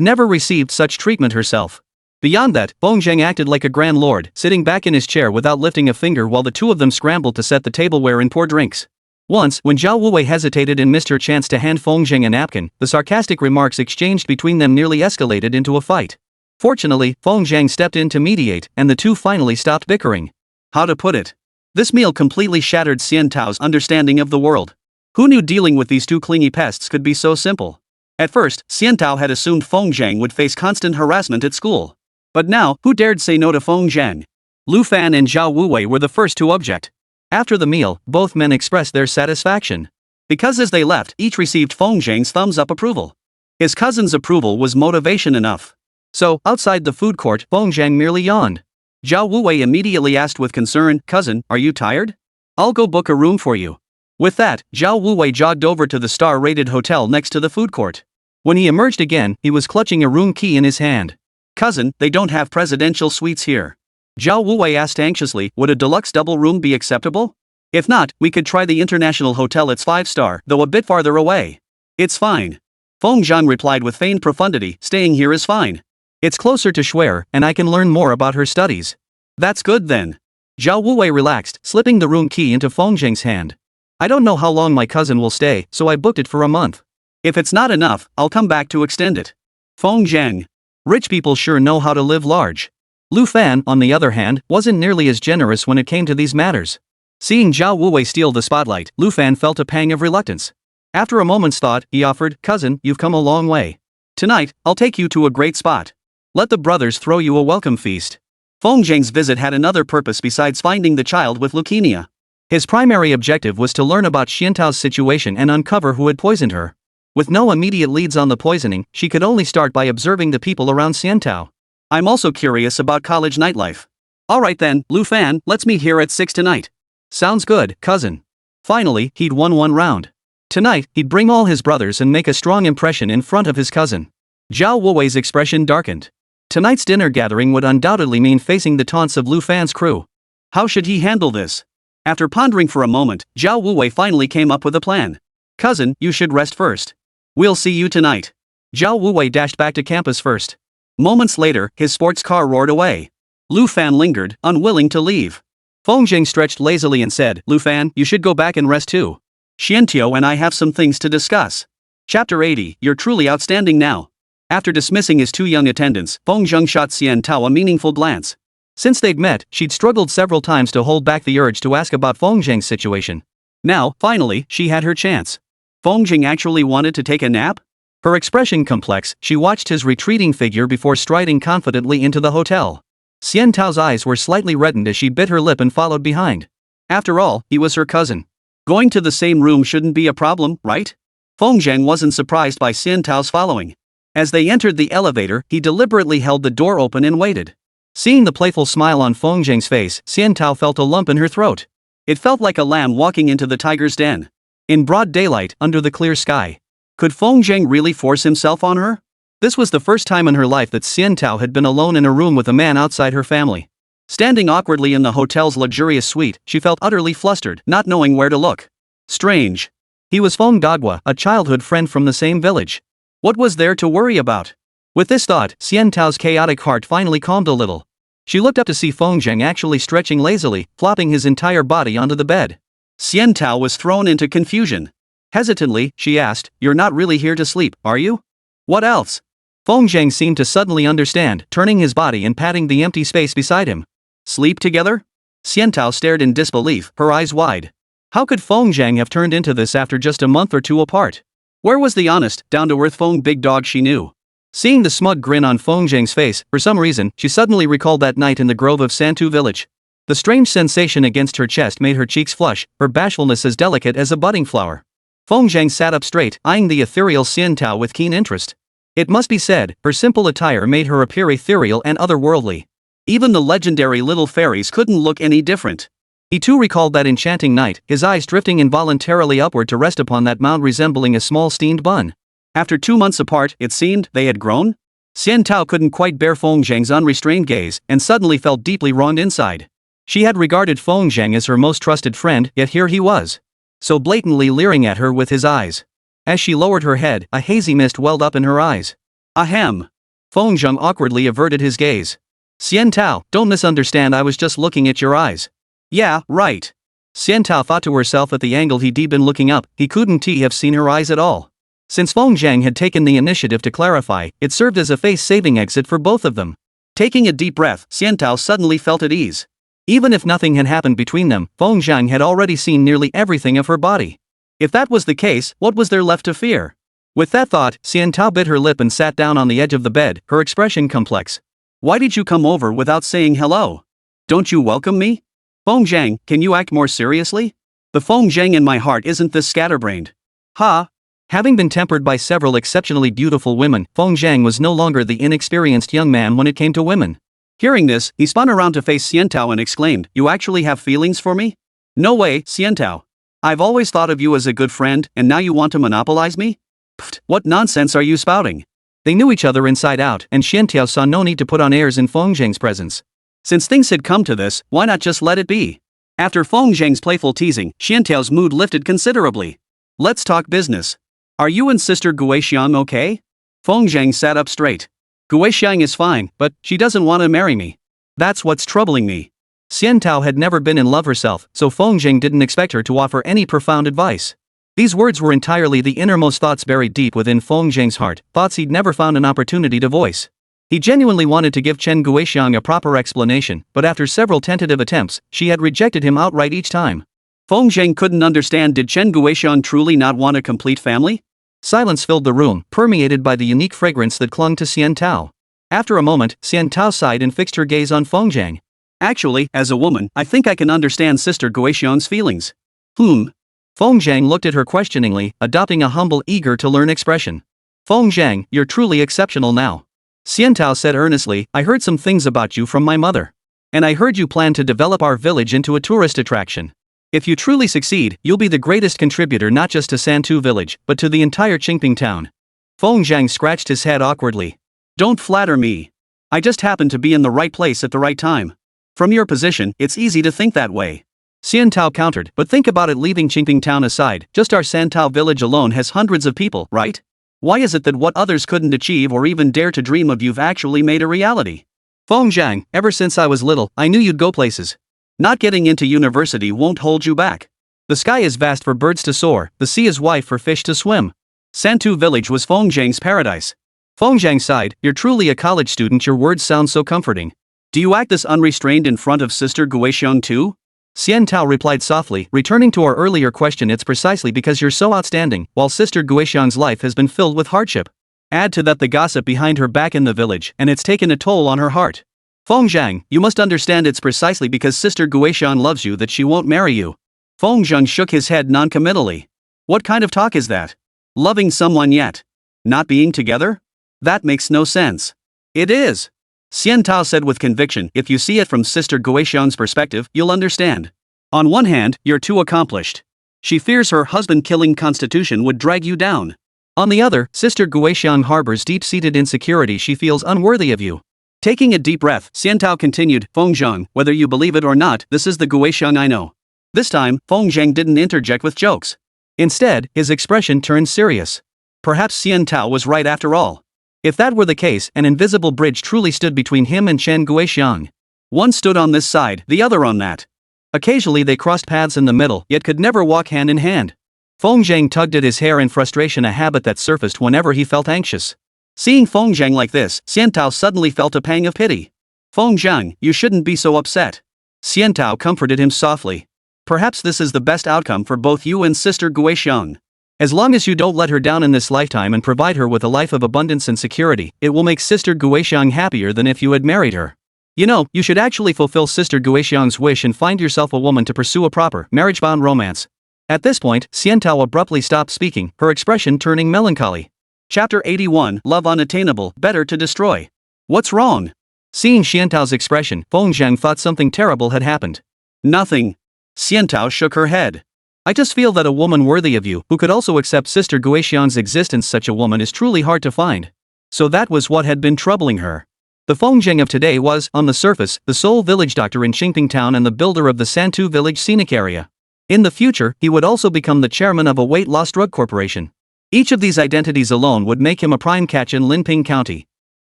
never received such treatment herself. Beyond that, Feng Zhang acted like a grand lord, sitting back in his chair without lifting a finger while the two of them scrambled to set the tableware and pour drinks. Once, when Zhao Wuwei hesitated and missed her chance to hand Feng Zhang a napkin, the sarcastic remarks exchanged between them nearly escalated into a fight. Fortunately, Feng Zhang stepped in to mediate, and the two finally stopped bickering. How to put it? This meal completely shattered Xiantao's understanding of the world. Who knew dealing with these two clingy pests could be so simple? At first, Xiantao had assumed Feng Zhang would face constant harassment at school. But now, who dared say no to Feng Zhang? Lu Fan and Zhao Wuwei were the first to object. After the meal, both men expressed their satisfaction. Because as they left, each received Feng Zhang's thumbs-up approval. His cousin's approval was motivation enough. So, outside the food court, Feng Zhang merely yawned. Zhao Wuwei immediately asked with concern, "Cousin, are you tired? I'll go book a room for you." With that, Zhao Wuwei jogged over to the star-rated hotel next to the food court. When he emerged again, he was clutching a room key in his hand. "Cousin, they don't have presidential suites here." Zhao Wuwei asked anxiously, "Would a deluxe double room be acceptable? If not, we could try the International Hotel. It's 5-star, though a bit farther away." "It's fine." Feng Zhang replied with feigned profundity, "Staying here is fine. It's closer to Schwer, and I can learn more about her studies." "That's good then." Zhao Wuwei relaxed, slipping the room key into Feng Zhang's hand. "I don't know how long my cousin will stay, so I booked it for a month. If it's not enough, I'll come back to extend it." Feng Zhang. Rich people sure know how to live large. Lu Fan, on the other hand, wasn't nearly as generous when it came to these matters. Seeing Zhao Wuwei steal the spotlight, Lu Fan felt a pang of reluctance. After a moment's thought, he offered, "Cousin, you've come a long way. Tonight, I'll take you to a great spot. Let the brothers throw you a welcome feast." Feng Zhang's visit had another purpose besides finding the child with leukemia. His primary objective was to learn about Xiantao's situation and uncover who had poisoned her. With no immediate leads on the poisoning, she could only start by observing the people around Xiantao. "I'm also curious about college nightlife." "Alright then, Lu Fan, let's meet here at 6 tonight." "Sounds good, cousin." Finally, he'd won one round. Tonight, he'd bring all his brothers and make a strong impression in front of his cousin. Zhao Wuwei's expression darkened. Tonight's dinner gathering would undoubtedly mean facing the taunts of Lu Fan's crew. How should he handle this? After pondering for a moment, Zhao Wuwei finally came up with a plan. "Cousin, you should rest first. We'll see you tonight." Zhao Wuwei dashed back to campus first. Moments later, his sports car roared away. Lu Fan lingered, unwilling to leave. Feng Zhang stretched lazily and said, "Lu Fan, you should go back and rest too. Xiantiao and I have some things to discuss." Chapter 80, You're truly outstanding now. After dismissing his two young attendants, Feng Zhang shot Xiantao a meaningful glance. Since they'd met, she'd struggled several times to hold back the urge to ask about Feng Zhang's situation. Now, finally, she had her chance. Feng Zhang actually wanted to take a nap? Her expression complex, she watched his retreating figure before striding confidently into the hotel. Xiantao's eyes were slightly reddened as she bit her lip and followed behind. After all, he was her cousin. Going to the same room shouldn't be a problem, right? Feng Zhang wasn't surprised by Xiantao's following. As they entered the elevator, he deliberately held the door open and waited. Seeing the playful smile on Feng Zhang's face, Xiantao felt a lump in her throat. It felt like a lamb walking into the tiger's den. In broad daylight, under the clear sky. Could Feng Zhang really force himself on her? This was the first time in her life that Xiantao had been alone in a room with a man outside her family. Standing awkwardly in the hotel's luxurious suite, she felt utterly flustered, not knowing where to look. Strange. He was Feng, a childhood friend from the same village. What was there to worry about? With this thought, Xian Tao's chaotic heart finally calmed a little. She looked up to see Feng Zheng actually stretching lazily, flopping his entire body onto the bed. Xian Tao was thrown into confusion. Hesitantly, she asked, "You're not really here to sleep, are you?" "What else?" Feng Zheng seemed to suddenly understand, turning his body and patting the empty space beside him. "Sleep together?" Xian Tao stared in disbelief, her eyes wide. How could Feng Zheng have turned into this after just a month or two apart? Where was the honest, down-to-earth Feng big dog she knew? Seeing the smug grin on Feng Zheng's face, for some reason, she suddenly recalled that night in the grove of Santu village. The strange sensation against her chest made her cheeks flush, her bashfulness as delicate as a budding flower. Feng Zheng sat up straight, eyeing the ethereal Xian Tao with keen interest. It must be said, her simple attire made her appear ethereal and otherworldly. Even the legendary little fairies couldn't look any different. He too recalled that enchanting night, his eyes drifting involuntarily upward to rest upon that mound resembling a small steamed bun. After 2 months apart, it seemed, they had grown? Xian Tao couldn't quite bear Feng Zheng's unrestrained gaze, and suddenly felt deeply wronged inside. She had regarded Feng Zheng as her most trusted friend, yet here he was, so blatantly leering at her with his eyes. As she lowered her head, a hazy mist welled up in her eyes. Ahem. Feng Zheng awkwardly averted his gaze. Xian Tao, don't misunderstand, I was just looking at your eyes. Yeah, right. Xian Tao thought to herself at the angle he'd been looking up, he couldn't have seen her eyes at all. Since Feng Zheng had taken the initiative to clarify, it served as a face-saving exit for both of them. Taking a deep breath, Xian Tao suddenly felt at ease. Even if nothing had happened between them, Feng Zheng had already seen nearly everything of her body. If that was the case, what was there left to fear? With that thought, Xian Tao bit her lip and sat down on the edge of the bed, her expression complex. Why did you come over without saying hello? Don't you welcome me? Feng Zheng, can you act more seriously? The Feng Zheng in my heart isn't this scatterbrained. Ha! Having been tempered by several exceptionally beautiful women, Feng Zheng was no longer the inexperienced young man when it came to women. Hearing this, he spun around to face Xian Tao and exclaimed, "You actually have feelings for me?" "No way, Xian Tao. I've always thought of you as a good friend, and now you want to monopolize me? Pfft, what nonsense are you spouting?" They knew each other inside out, and Xian Tao saw no need to put on airs in Feng Zheng's presence. Since things had come to this, why not just let it be? After Feng Zheng's playful teasing, Xian Tao's mood lifted considerably. Let's talk business. Are you and Sister Guixiang okay? Feng Zheng sat up straight. Guixiang is fine, but she doesn't want to marry me. That's what's troubling me. Xian Tao had never been in love herself, so Feng Zheng didn't expect her to offer any profound advice. These words were entirely the innermost thoughts buried deep within Feng Zheng's heart, thoughts he'd never found an opportunity to voice. He genuinely wanted to give Chen Guixiang a proper explanation, but after several tentative attempts, she had rejected him outright each time. Feng Zheng couldn't understand, did Chen Guixiang truly not want a complete family? Silence filled the room, permeated by the unique fragrance that clung to Xian Tao. After a moment, Xian Tao sighed and fixed her gaze on Feng Zheng. Actually, as a woman, I think I can understand Sister Guixiang's feelings. Feng Zheng looked at her questioningly, adopting a humble, eager-to-learn expression. Feng Zheng, you're truly exceptional now. Xian Tao said earnestly, I heard some things about you from my mother. And I heard you plan to develop our village into a tourist attraction. If you truly succeed, you'll be the greatest contributor not just to Santu village, but to the entire Qingping town. Feng Zheng scratched his head awkwardly. Don't flatter me. I just happened to be in the right place at the right time. From your position, it's easy to think that way. Xian Tao countered, but think about it, leaving Qingping town aside, just our Santao village alone has hundreds of people, right? Why is it that what others couldn't achieve or even dare to dream of you've actually made a reality? Feng Zheng, ever since I was little, I knew you'd go places. Not getting into university won't hold you back. The sky is vast for birds to soar, the sea is wide for fish to swim. Santu village was Feng Zheng's paradise. Feng Zheng sighed, you're truly a college student, your words sound so comforting. Do you act this unrestrained in front of Sister Guixiang too? Xian Tao replied softly, returning to our earlier question, it's precisely because you're so outstanding, while Sister Guixiang's life has been filled with hardship. Add to that the gossip behind her back in the village, and it's taken a toll on her heart. Feng Zheng, you must understand it's precisely because Sister Guixiang loves you that she won't marry you. Feng Zheng shook his head noncommittally. What kind of talk is that? Loving someone yet not being together? That makes no sense. It is. Xian Tao said with conviction, if you see it from Sister Guixiang's perspective, you'll understand. On one hand, you're too accomplished. She fears her husband-killing constitution would drag you down. On the other, Sister Guixiang harbors deep-seated insecurity, she feels unworthy of you. Taking a deep breath, Xian Tao continued, Feng Zheng, whether you believe it or not, this is the Guixiang I know. This time, Feng Zheng didn't interject with jokes. Instead, his expression turned serious. Perhaps Xian Tao was right after all. If that were the case, an invisible bridge truly stood between him and Chen Guixiang. One stood on this side, the other on that. Occasionally they crossed paths in the middle, yet could never walk hand in hand. Feng Zhang tugged at his hair in frustration, a habit that surfaced whenever he felt anxious. Seeing Feng Zhang like this, Xian Tao suddenly felt a pang of pity. Feng Zhang, you shouldn't be so upset. Xian Tao comforted him softly. Perhaps this is the best outcome for both you and Sister Guixiang. As long as you don't let her down in this lifetime and provide her with a life of abundance and security, it will make Sister Guixiang happier than if you had married her. You know, you should actually fulfill Sister Guixiang's wish and find yourself a woman to pursue a proper, marriage-bound romance. At this point, Xian Tao abruptly stopped speaking, her expression turning melancholy. Chapter 81, Love Unattainable, Better to Destroy. What's wrong? Seeing Xian Tao's expression, Feng Zhang thought something terrible had happened. Nothing. Xian Tao shook her head. I just feel that a woman worthy of you, who could also accept Sister Guixiang's existence, such a woman is truly hard to find. So that was what had been troubling her. The Feng Zhang of today was, on the surface, the sole village doctor in Qingping town and the builder of the Santu village scenic area. In the future, he would also become the chairman of a weight loss drug corporation. Each of these identities alone would make him a prime catch in Linping County.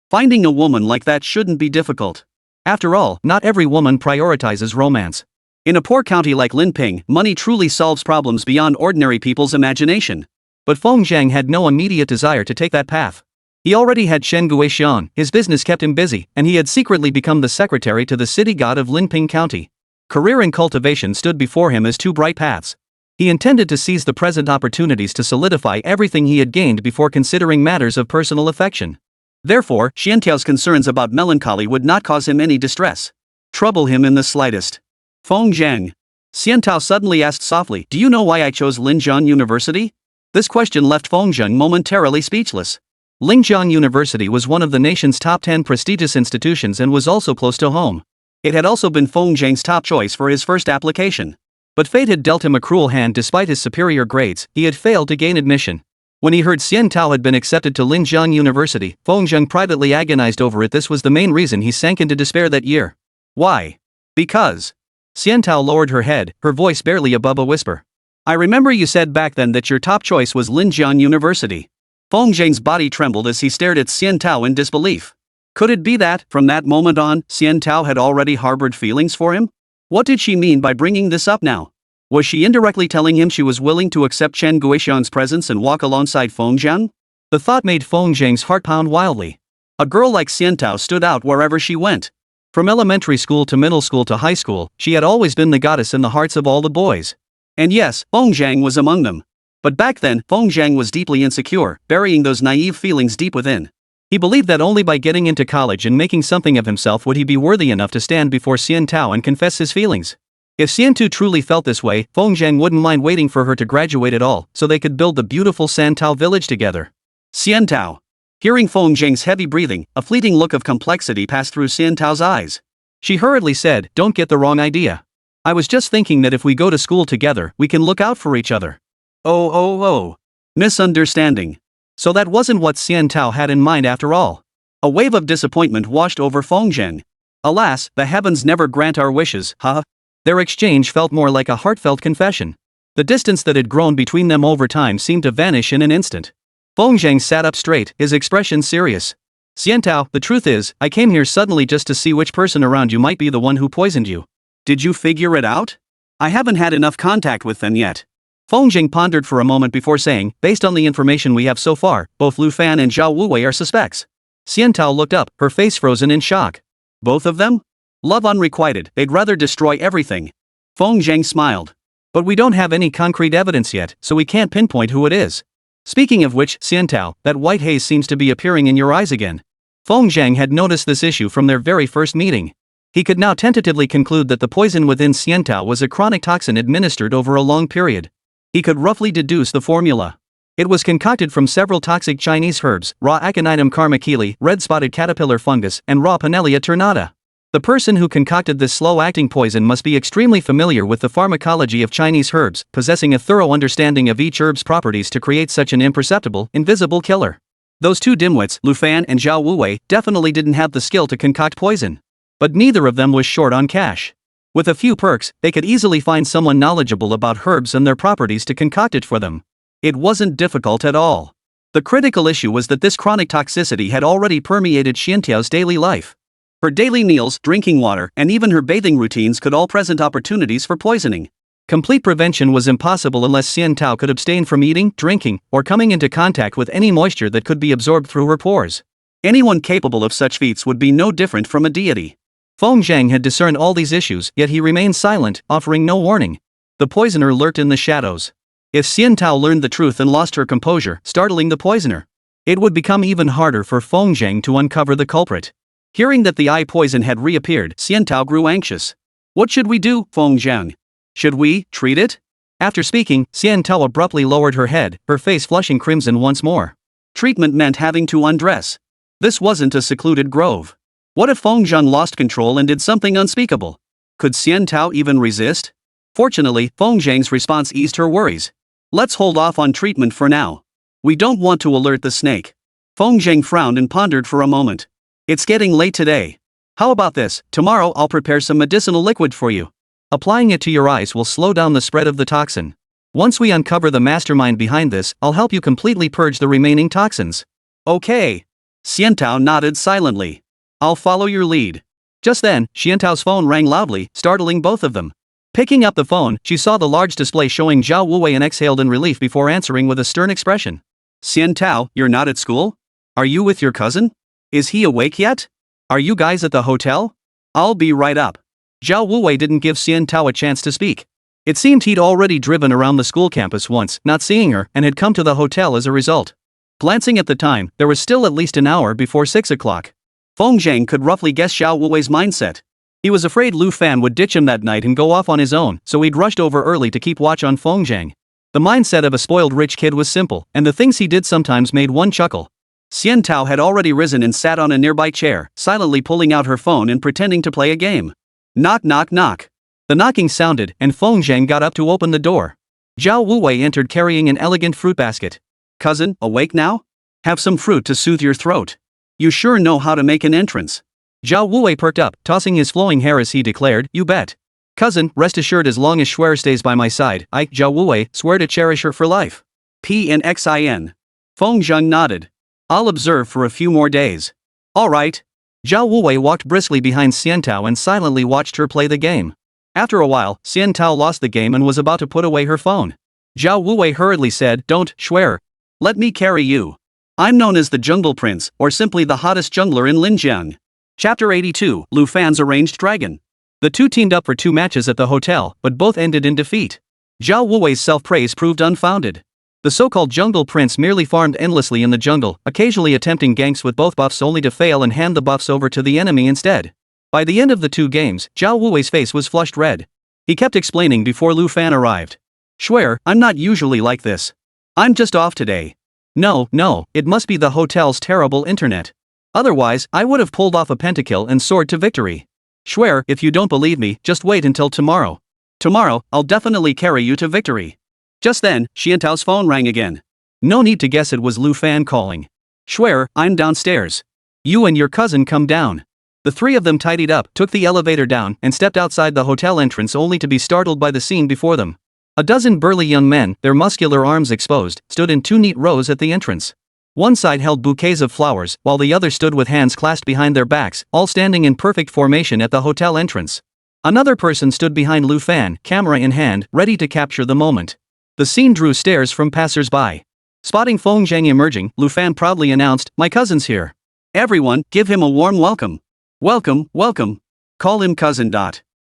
Finding a woman like that shouldn't be difficult. After all, not every woman prioritizes romance. In a poor county like Linping, money truly solves problems beyond ordinary people's imagination. But Feng Zhang had no immediate desire to take that path. He already had Chen Guixiang, his business kept him busy, and he had secretly become the secretary to the city god of Linping County. Career and cultivation stood before him as two bright paths. He intended to seize the present opportunities to solidify everything he had gained before considering matters of personal affection. Therefore, Xian Tao's concerns about melancholy would not cause him any distress, trouble him in the slightest. Feng Zhang. Xian Tao suddenly asked softly, do you know why I chose Linjiang University? This question left Feng Zhang momentarily speechless. Linjiang University was one of the nation's top 10 prestigious institutions and was also close to home. It had also been Feng Zhang's top choice for his first application. But fate had dealt him a cruel hand. Despite his superior grades, he had failed to gain admission. When he heard Xian Tao had been accepted to Linjiang University, Feng Zhang privately agonized over it. This was the main reason he sank into despair that year. Why? Because. Xian Tao lowered her head, her voice barely above a whisper. I remember you said back then that your top choice was Linjiang University. Feng Zhang's body trembled as he stared at Xian Tao in disbelief. Could it be that, from that moment on, Xian Tao had already harbored feelings for him? What did she mean by bringing this up now? Was she indirectly telling him she was willing to accept Chen Guixiang's presence and walk alongside Feng Zhang? The thought made Feng Zhang's heart pound wildly. A girl like Xian Tao stood out wherever she went. From elementary school to middle school to high school, she had always been the goddess in the hearts of all the boys. And yes, Feng Zhang was among them. But back then, Feng Zhang was deeply insecure, burying those naive feelings deep within. He believed that only by getting into college and making something of himself would he be worthy enough to stand before Xian Tao and confess his feelings. If Xian Tu truly felt this way, Feng Zhang wouldn't mind waiting for her to graduate at all, so they could build the beautiful San Tao village together. Xian Tao. Hearing Feng Zhang's heavy breathing, a fleeting look of complexity passed through Xian Tao's eyes. She hurriedly said, don't get the wrong idea. I was just thinking that if we go to school together, we can look out for each other. Oh. Misunderstanding. So that wasn't what Xian Tao had in mind after all. A wave of disappointment washed over Feng Zhang. Alas, the heavens never grant our wishes, huh? Their exchange felt more like a heartfelt confession. The distance that had grown between them over time seemed to vanish in an instant. Feng Zhang sat up straight, his expression serious. Xian Tao, the truth is, I came here suddenly just to see which person around you might be the one who poisoned you. Did you figure it out? I haven't had enough contact with them yet. Feng Zhang pondered for a moment before saying, based on the information we have so far, both Lu Fan and Zhao Wuwei are suspects. Xian Tao looked up, her face frozen in shock. Both of them? Love unrequited, they'd rather destroy everything. Feng Zhang smiled. But we don't have any concrete evidence yet, so we can't pinpoint who it is. Speaking of which, Xian Tao, that white haze seems to be appearing in your eyes again. Feng Zhang had noticed this issue from their very first meeting. He could now tentatively conclude that the poison within Xian Tao was a chronic toxin administered over a long period. He could roughly deduce the formula. It was concocted from several toxic Chinese herbs, raw Aconitum carmachili, red-spotted caterpillar fungus, and raw Pinellia ternata. The person who concocted this slow-acting poison must be extremely familiar with the pharmacology of Chinese herbs, possessing a thorough understanding of each herb's properties to create such an imperceptible, invisible killer. Those two dimwits, Lu Fan and Zhao Wuwei, definitely didn't have the skill to concoct poison. But neither of them was short on cash. With a few perks, they could easily find someone knowledgeable about herbs and their properties to concoct it for them. It wasn't difficult at all. The critical issue was that this chronic toxicity had already permeated Xiantao's daily life. Her daily meals, drinking water, and even her bathing routines could all present opportunities for poisoning. Complete prevention was impossible unless Xiantao could abstain from eating, drinking, or coming into contact with any moisture that could be absorbed through her pores. Anyone capable of such feats would be no different from a deity. Feng Zhang had discerned all these issues, yet he remained silent, offering no warning. The poisoner lurked in the shadows. If Xiantao learned the truth and lost her composure, startling the poisoner, it would become even harder for Feng Zhang to uncover the culprit. Hearing that the eye poison had reappeared, Xiantao grew anxious. What should we do, Feng Zhang? Should we treat it? After speaking, Xiantao abruptly lowered her head, her face flushing crimson once more. Treatment meant having to undress. This wasn't a secluded grove. What if Feng Zhang lost control and did something unspeakable? Could Xiantao even resist? Fortunately, Feng Zhang's response eased her worries. Let's hold off on treatment for now. We don't want to alert the snake. Feng Zhang frowned and pondered for a moment. It's getting late today. How about this? Tomorrow I'll prepare some medicinal liquid for you. Applying it to your eyes will slow down the spread of the toxin. Once we uncover the mastermind behind this, I'll help you completely purge the remaining toxins. Okay. Xiantao nodded silently. I'll follow your lead. Just then, Xiantao's phone rang loudly, startling both of them. Picking up the phone, she saw the large display showing Zhao Wuwei and exhaled in relief before answering with a stern expression. Xiantao, you're not at school? Are you with your cousin? Is he awake yet? Are you guys at the hotel? I'll be right up. Zhao Wuwei didn't give Xiantao a chance to speak. It seemed he'd already driven around the school campus once, not seeing her, and had come to the hotel as a result. Glancing at the time, there was still at least an hour before 6 o'clock. Feng Zhang could roughly guess Zhao Wuwei's mindset. He was afraid Lu Fan would ditch him that night and go off on his own, so he'd rushed over early to keep watch on Feng Zhang. The mindset of a spoiled rich kid was simple, and the things he did sometimes made one chuckle. Xiantao had already risen and sat on a nearby chair, silently pulling out her phone and pretending to play a game. Knock knock knock. The knocking sounded, and Feng Zhang got up to open the door. Zhao Wuwei entered carrying an elegant fruit basket. Cousin, awake now? Have some fruit to soothe your throat. You sure know how to make an entrance. Zhao Wuwei perked up, tossing his flowing hair as he declared, You bet. Cousin, rest assured as long as Schwer stays by my side, I, Zhao Wuwei, swear to cherish her for life. PNXIN. Feng Zhang nodded. I'll observe for a few more days. All right. Zhao Wuwei walked briskly behind Xiantao and silently watched her play the game. After a while, Xiantao lost the game and was about to put away her phone. Zhao Wuwei hurriedly said, Don't, Schwer. Let me carry you. I'm known as the Jungle Prince, or simply the hottest jungler in Linjiang. Chapter 82, Lu Fan's Arranged Dragon. The two teamed up for 2 matches at the hotel, but both ended in defeat. Zhao Wuwei's self-praise proved unfounded. The so-called Jungle Prince merely farmed endlessly in the jungle, occasionally attempting ganks with both buffs only to fail and hand the buffs over to the enemy instead. By the end of the 2 games, Zhao Wuwei's face was flushed red. He kept explaining before Lu Fan arrived. Schwer, I'm not usually like this. I'm just off today. No, it must be the hotel's terrible internet. Otherwise, I would have pulled off a pentakill and soared to victory. Schwer, if you don't believe me, just wait until tomorrow. Tomorrow, I'll definitely carry you to victory. Just then, Xiantao's phone rang again. No need to guess it was Lu Fan calling. Schwer, I'm downstairs. You and your cousin come down. The 3 of them tidied up, took the elevator down, and stepped outside the hotel entrance only to be startled by the scene before them. A dozen burly young men, their muscular arms exposed, stood in 2 neat rows at the entrance. One side held bouquets of flowers, while the other stood with hands clasped behind their backs, all standing in perfect formation at the hotel entrance. Another person stood behind Lu Fan, camera in hand, ready to capture the moment. The scene drew stares from passers-by. Spotting Feng Zhang emerging, Lu Fan proudly announced, My cousin's here. Everyone, give him a warm welcome. Welcome. Call him cousin.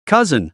Cousin.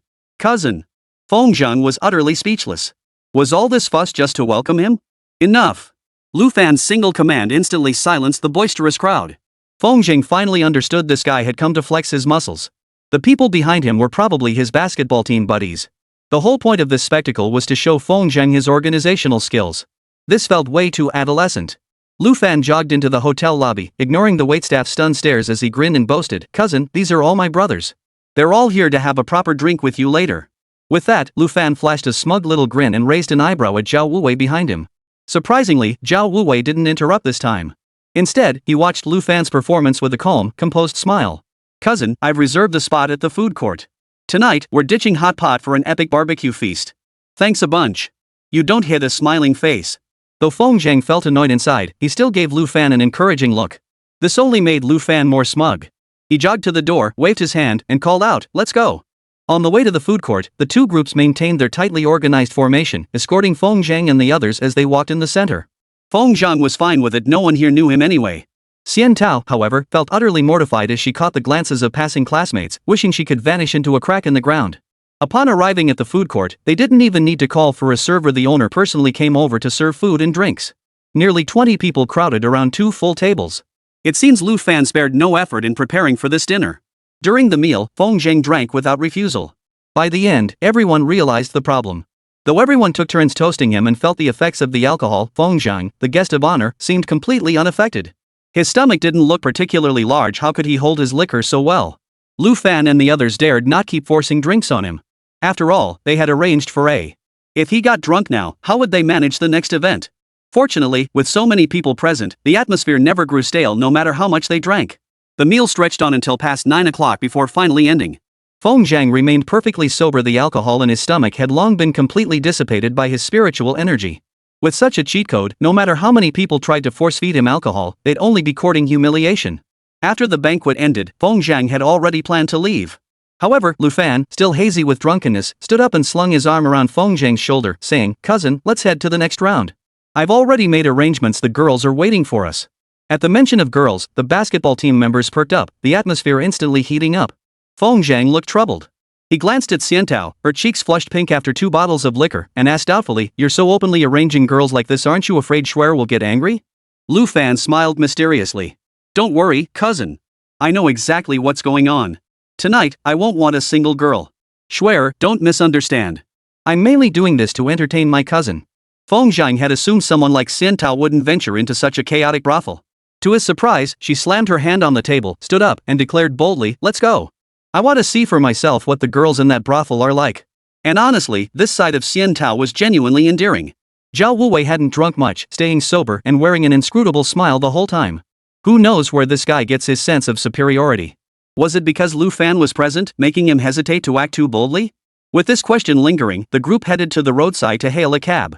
Feng Zhang was utterly speechless. Was all this fuss just to welcome him? Enough. Lu Fan's single command instantly silenced the boisterous crowd. Feng Zhang finally understood this guy had come to flex his muscles. The people behind him were probably his basketball team buddies. The whole point of this spectacle was to show Feng Zhang his organizational skills. This felt way too adolescent. Lu Fan jogged into the hotel lobby, ignoring the waitstaff's stunned stares as he grinned and boasted, Cousin, these are all my brothers. They're all here to have a proper drink with you later. With that, Lu Fan flashed a smug little grin and raised an eyebrow at Zhao Wuwei behind him. Surprisingly, Zhao Wuwei didn't interrupt this time. Instead, he watched Lu Fan's performance with a calm, composed smile. Cousin, I've reserved a spot at the food court. Tonight, we're ditching hot pot for an epic barbecue feast. Thanks a bunch. You don't hit a smiling face. Though Feng Zhang felt annoyed inside, he still gave Lu Fan an encouraging look. This only made Lu Fan more smug. He jogged to the door, waved his hand, and called out, "Let's go." On the way to the food court, the two groups maintained their tightly organized formation, escorting Feng Zhang and the others as they walked in the center. Feng Zhang was fine with it, no one here knew him anyway. Xian Tao, however, felt utterly mortified as she caught the glances of passing classmates, wishing she could vanish into a crack in the ground. Upon arriving at the food court, they didn't even need to call for a server. The owner personally came over to serve food and drinks. Nearly 20 people crowded around 2 full tables. It seems Lu Fan spared no effort in preparing for this dinner. During the meal, Feng Zhang drank without refusal. By the end, everyone realized the problem. Though everyone took turns toasting him and felt the effects of the alcohol, Feng Zhang, the guest of honor, seemed completely unaffected. His stomach didn't look particularly large. How could he hold his liquor so well? Lu Fan and the others dared not keep forcing drinks on him. After all, they had arranged for a. If he got drunk now, how would they manage the next event? Fortunately, with so many people present, the atmosphere never grew stale no matter how much they drank. The meal stretched on until past 9 o'clock before finally ending. Feng Zhang remained perfectly sober. The alcohol in his stomach had long been completely dissipated by his spiritual energy. With such a cheat code, no matter how many people tried to force-feed him alcohol, they'd only be courting humiliation. After the banquet ended, Feng Zhang had already planned to leave. However, Lu Fan, still hazy with drunkenness, stood up and slung his arm around Feng Zhang's shoulder, saying, "Cousin, let's head to the next round. I've already made arrangements. The girls are waiting for us." At the mention of girls, the basketball team members perked up, the atmosphere instantly heating up. Feng Zhang looked troubled. He glanced at Xian Tao, her cheeks flushed pink after 2 bottles of liquor, and asked doubtfully, "You're so openly arranging girls like this, aren't you afraid Shuer will get angry?" Lu Fan smiled mysteriously. "Don't worry, cousin. I know exactly what's going on. Tonight, I won't want a single girl. Shuer, don't misunderstand. I'm mainly doing this to entertain my cousin." Feng Zhang had assumed someone like Xian Tao wouldn't venture into such a chaotic brothel. To his surprise, she slammed her hand on the table, stood up, and declared boldly, "Let's go. I want to see for myself what the girls in that brothel are like." And honestly, this side of Xian Tao was genuinely endearing. Zhao Wuwei hadn't drunk much, staying sober and wearing an inscrutable smile the whole time. Who knows where this guy gets his sense of superiority? Was it because Lu Fan was present, making him hesitate to act too boldly? With this question lingering, the group headed to the roadside to hail a cab.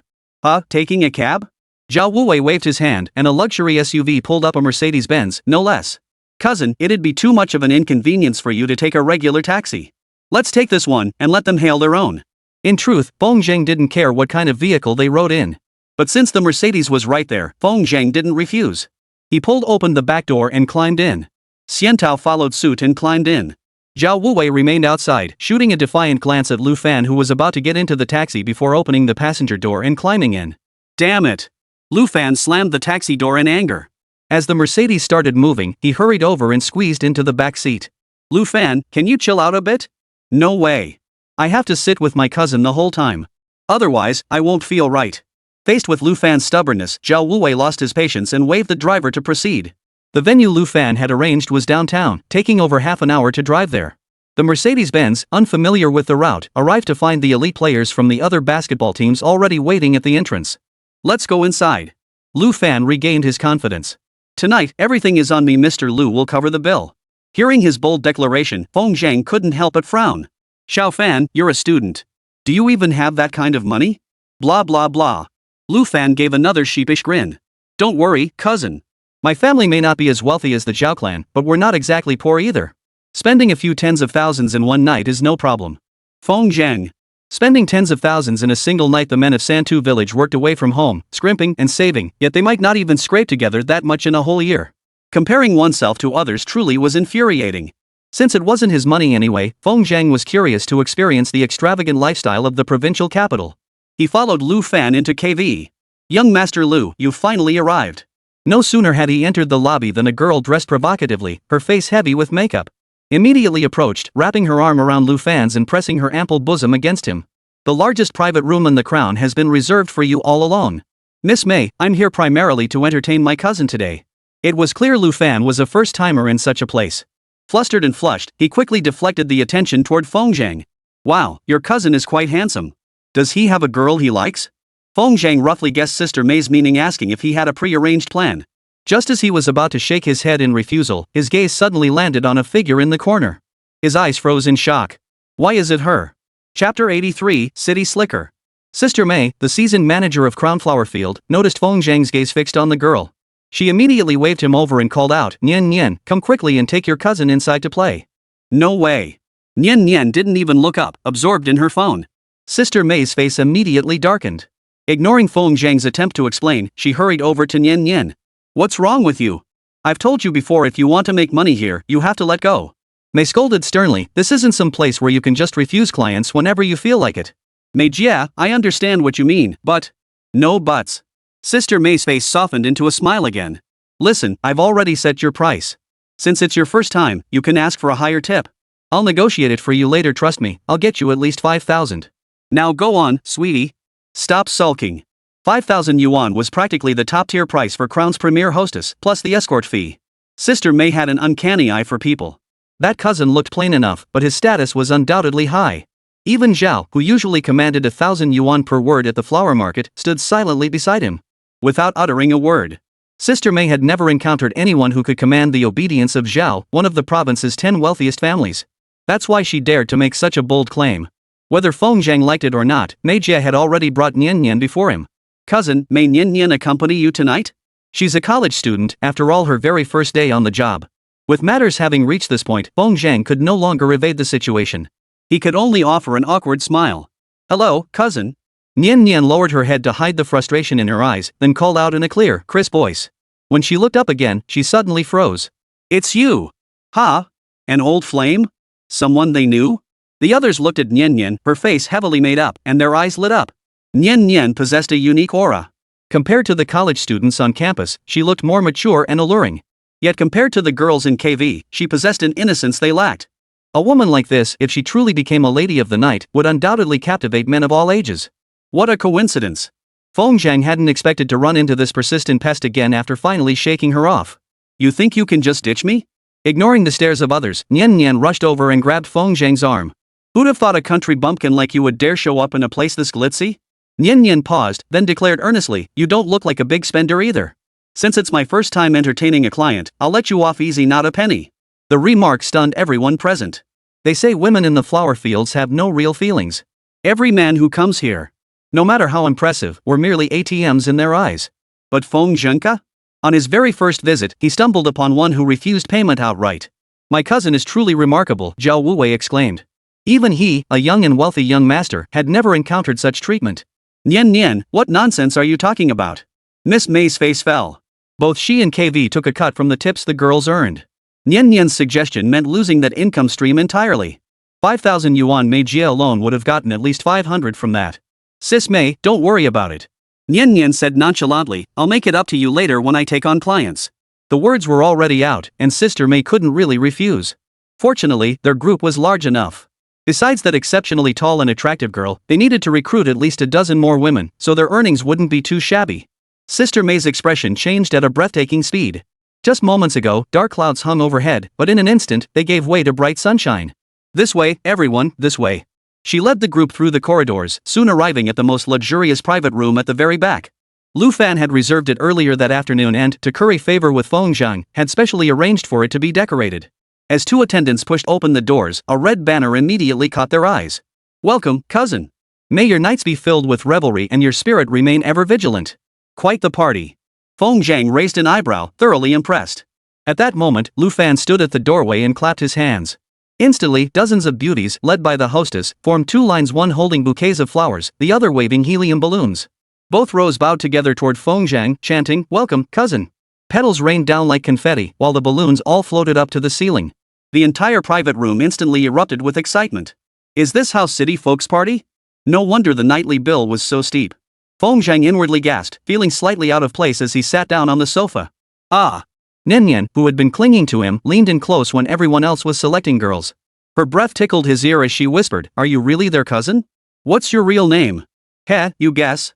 Taking a cab? Zhao Wuwei waved his hand, and a luxury SUV pulled up, a Mercedes-Benz, no less. "Cousin, it'd be too much of an inconvenience for you to take a regular taxi. Let's take this one, and let them hail their own." In truth, Feng Zhang didn't care what kind of vehicle they rode in. But since the Mercedes was right there, Feng Zhang didn't refuse. He pulled open the back door and climbed in. Xian Tao followed suit and climbed in. Zhao Wuwei remained outside, shooting a defiant glance at Lu Fan, who was about to get into the taxi before opening the passenger door and climbing in. "Damn it!" Lu Fan slammed the taxi door in anger. As the Mercedes started moving, he hurried over and squeezed into the back seat. "Lu Fan, can you chill out a bit? No way. I have to sit with my cousin the whole time. Otherwise, I won't feel right." Faced with Lu Fan's stubbornness, Zhao Wuwei lost his patience and waved the driver to proceed. The venue Lu Fan had arranged was downtown, taking over half an hour to drive there. The Mercedes-Benz, unfamiliar with the route, arrived to find the elite players from the other basketball teams already waiting at the entrance. "Let's go inside." Lu Fan regained his confidence. "Tonight, everything is on me. Mr. Lu will cover the bill." Hearing his bold declaration, Feng Zhang couldn't help but frown. "Xiao Fan, you're a student. Do you even have that kind of money?" Blah blah blah. Lu Fan gave another sheepish grin. "Don't worry, cousin. My family may not be as wealthy as the Zhao clan, but we're not exactly poor either. Spending a few tens of thousands in one night is no problem." Feng Zhang. Spending tens of thousands in a single night. The men of Santu village worked away from home, scrimping and saving, yet they might not even scrape together that much in a whole year. Comparing oneself to others truly was infuriating. Since it wasn't his money anyway, Feng Zhang was curious to experience the extravagant lifestyle of the provincial capital. He followed Lu Fan into KV. "Young Master Lu, you finally arrived." No sooner had he entered the lobby than a girl dressed provocatively, her face heavy with makeup, immediately approached, wrapping her arm around Lu Fan's and pressing her ample bosom against him. "The largest private room in the crown has been reserved for you all alone. Miss May, I'm here primarily to entertain my cousin today." It was clear Lu Fan was a first-timer in such a place. Flustered and flushed, he quickly deflected the attention toward Feng Zhang. "Wow, your cousin is quite handsome. Does he have a girl he likes?" Feng Zhang roughly guessed Sister May's meaning, asking if he had a pre-arranged plan. Just as he was about to shake his head in refusal, his gaze suddenly landed on a figure in the corner. His eyes froze in shock. Why is it her? Chapter 83, City Slicker. Sister May, the seasoned manager of Crownflower Field, noticed Feng Zhang's gaze fixed on the girl. She immediately waved him over and called out, "Nian Nian, come quickly and take your cousin inside to play." No way. Nian Nian didn't even look up, absorbed in her phone. Sister May's face immediately darkened. Ignoring Feng Zhang's attempt to explain, she hurried over to Nian Nian. "What's wrong with you? I've told you before, if you want to make money here, you have to let go." May scolded sternly, "This isn't some place where you can just refuse clients whenever you feel like it." May, "Yeah, I understand what you mean, but..." "No buts." Sister May's face softened into a smile again. "Listen, I've already set your price. Since it's your first time, you can ask for a higher tip. I'll negotiate it for you later, trust me, I'll get you at least 5,000. Now go on, sweetie. Stop sulking." 5,000 yuan was practically the top-tier price for Crown's premier hostess, plus the escort fee. Sister May had an uncanny eye for people. That cousin looked plain enough, but his status was undoubtedly high. Even Zhao, who usually commanded 1,000 yuan per word at the flower market, stood silently beside him. Without uttering a word. Sister May had never encountered anyone who could command the obedience of Zhao, one of the province's 10 wealthiest families. That's why she dared to make such a bold claim. Whether Feng Zhang liked it or not, Mei Jie had already brought Nian Nian before him. "Cousin, may Nian Nian accompany you tonight? She's a college student, after all, her very first day on the job." With matters having reached this point, Feng Zhang could no longer evade the situation. He could only offer an awkward smile. "Hello, cousin." Nian Nian lowered her head to hide the frustration in her eyes, then called out in a clear, crisp voice. When she looked up again, she suddenly froze. "It's you! Huh? An old flame? Someone they knew?" The others looked at Nian Nian, her face heavily made up, and their eyes lit up. Nian Nian possessed a unique aura. Compared to the college students on campus, she looked more mature and alluring. Yet compared to the girls in KV, she possessed an innocence they lacked. A woman like this, if she truly became a lady of the night, would undoubtedly captivate men of all ages. What a coincidence. Feng Zhang hadn't expected to run into this persistent pest again after finally shaking her off. "You think you can just ditch me?" Ignoring the stares of others, Nian Nian rushed over and grabbed Feng Zhang's arm. "Who'd have thought a country bumpkin like you would dare show up in a place this glitzy?" Nian Nian paused, then declared earnestly, "You don't look like a big spender either. Since it's my first time entertaining a client, I'll let you off easy, not a penny." The remark stunned everyone present. They say women in the flower fields have no real feelings. Every man who comes here, no matter how impressive, were merely ATMs in their eyes. But Feng Zhengke? On his very first visit, he stumbled upon one who refused payment outright. "My cousin is truly remarkable," Zhao Wuwei exclaimed. Even he, a young and wealthy young master, had never encountered such treatment. "Nian Nian, what nonsense are you talking about?" Miss May's face fell. Both she and KV took a cut from the tips the girls earned. Nian Nian's suggestion meant losing that income stream entirely. 5,000 yuan Mei Jie alone would have gotten at least 500 from that. "Sis May, don't worry about it," Nian Nian said nonchalantly, "I'll make it up to you later when I take on clients." The words were already out, and Sister May couldn't really refuse. Fortunately, their group was large enough. Besides that exceptionally tall and attractive girl, they needed to recruit at least a dozen more women, so their earnings wouldn't be too shabby. Sister May's expression changed at a breathtaking speed. Just moments ago, dark clouds hung overhead, but in an instant, they gave way to bright sunshine. "This way, everyone, this way." She led the group through the corridors, soon arriving at the most luxurious private room at the very back. Lu Fan had reserved it earlier that afternoon and, to curry favor with Feng Zhang, had specially arranged for it to be decorated. As two attendants pushed open the doors, a red banner immediately caught their eyes. "Welcome, cousin. May your nights be filled with revelry and your spirit remain ever vigilant." Quite the party. Feng Zhang raised an eyebrow, thoroughly impressed. At that moment, Lu Fan stood at the doorway and clapped his hands. Instantly, dozens of beauties, led by the hostess, formed two lines, one holding bouquets of flowers, the other waving helium balloons. Both rows bowed together toward Feng Zhang, chanting, "Welcome, cousin." Petals rained down like confetti, while the balloons all floated up to the ceiling. The entire private room instantly erupted with excitement. Is this how city folks party? No wonder the nightly bill was so steep. Feng Zhang inwardly gasped, feeling slightly out of place as he sat down on the sofa. "Ah." Nian Nian, who had been clinging to him, leaned in close when everyone else was selecting girls. Her breath tickled his ear as she whispered, "Are you really their cousin? What's your real name?" "Heh, you guess?"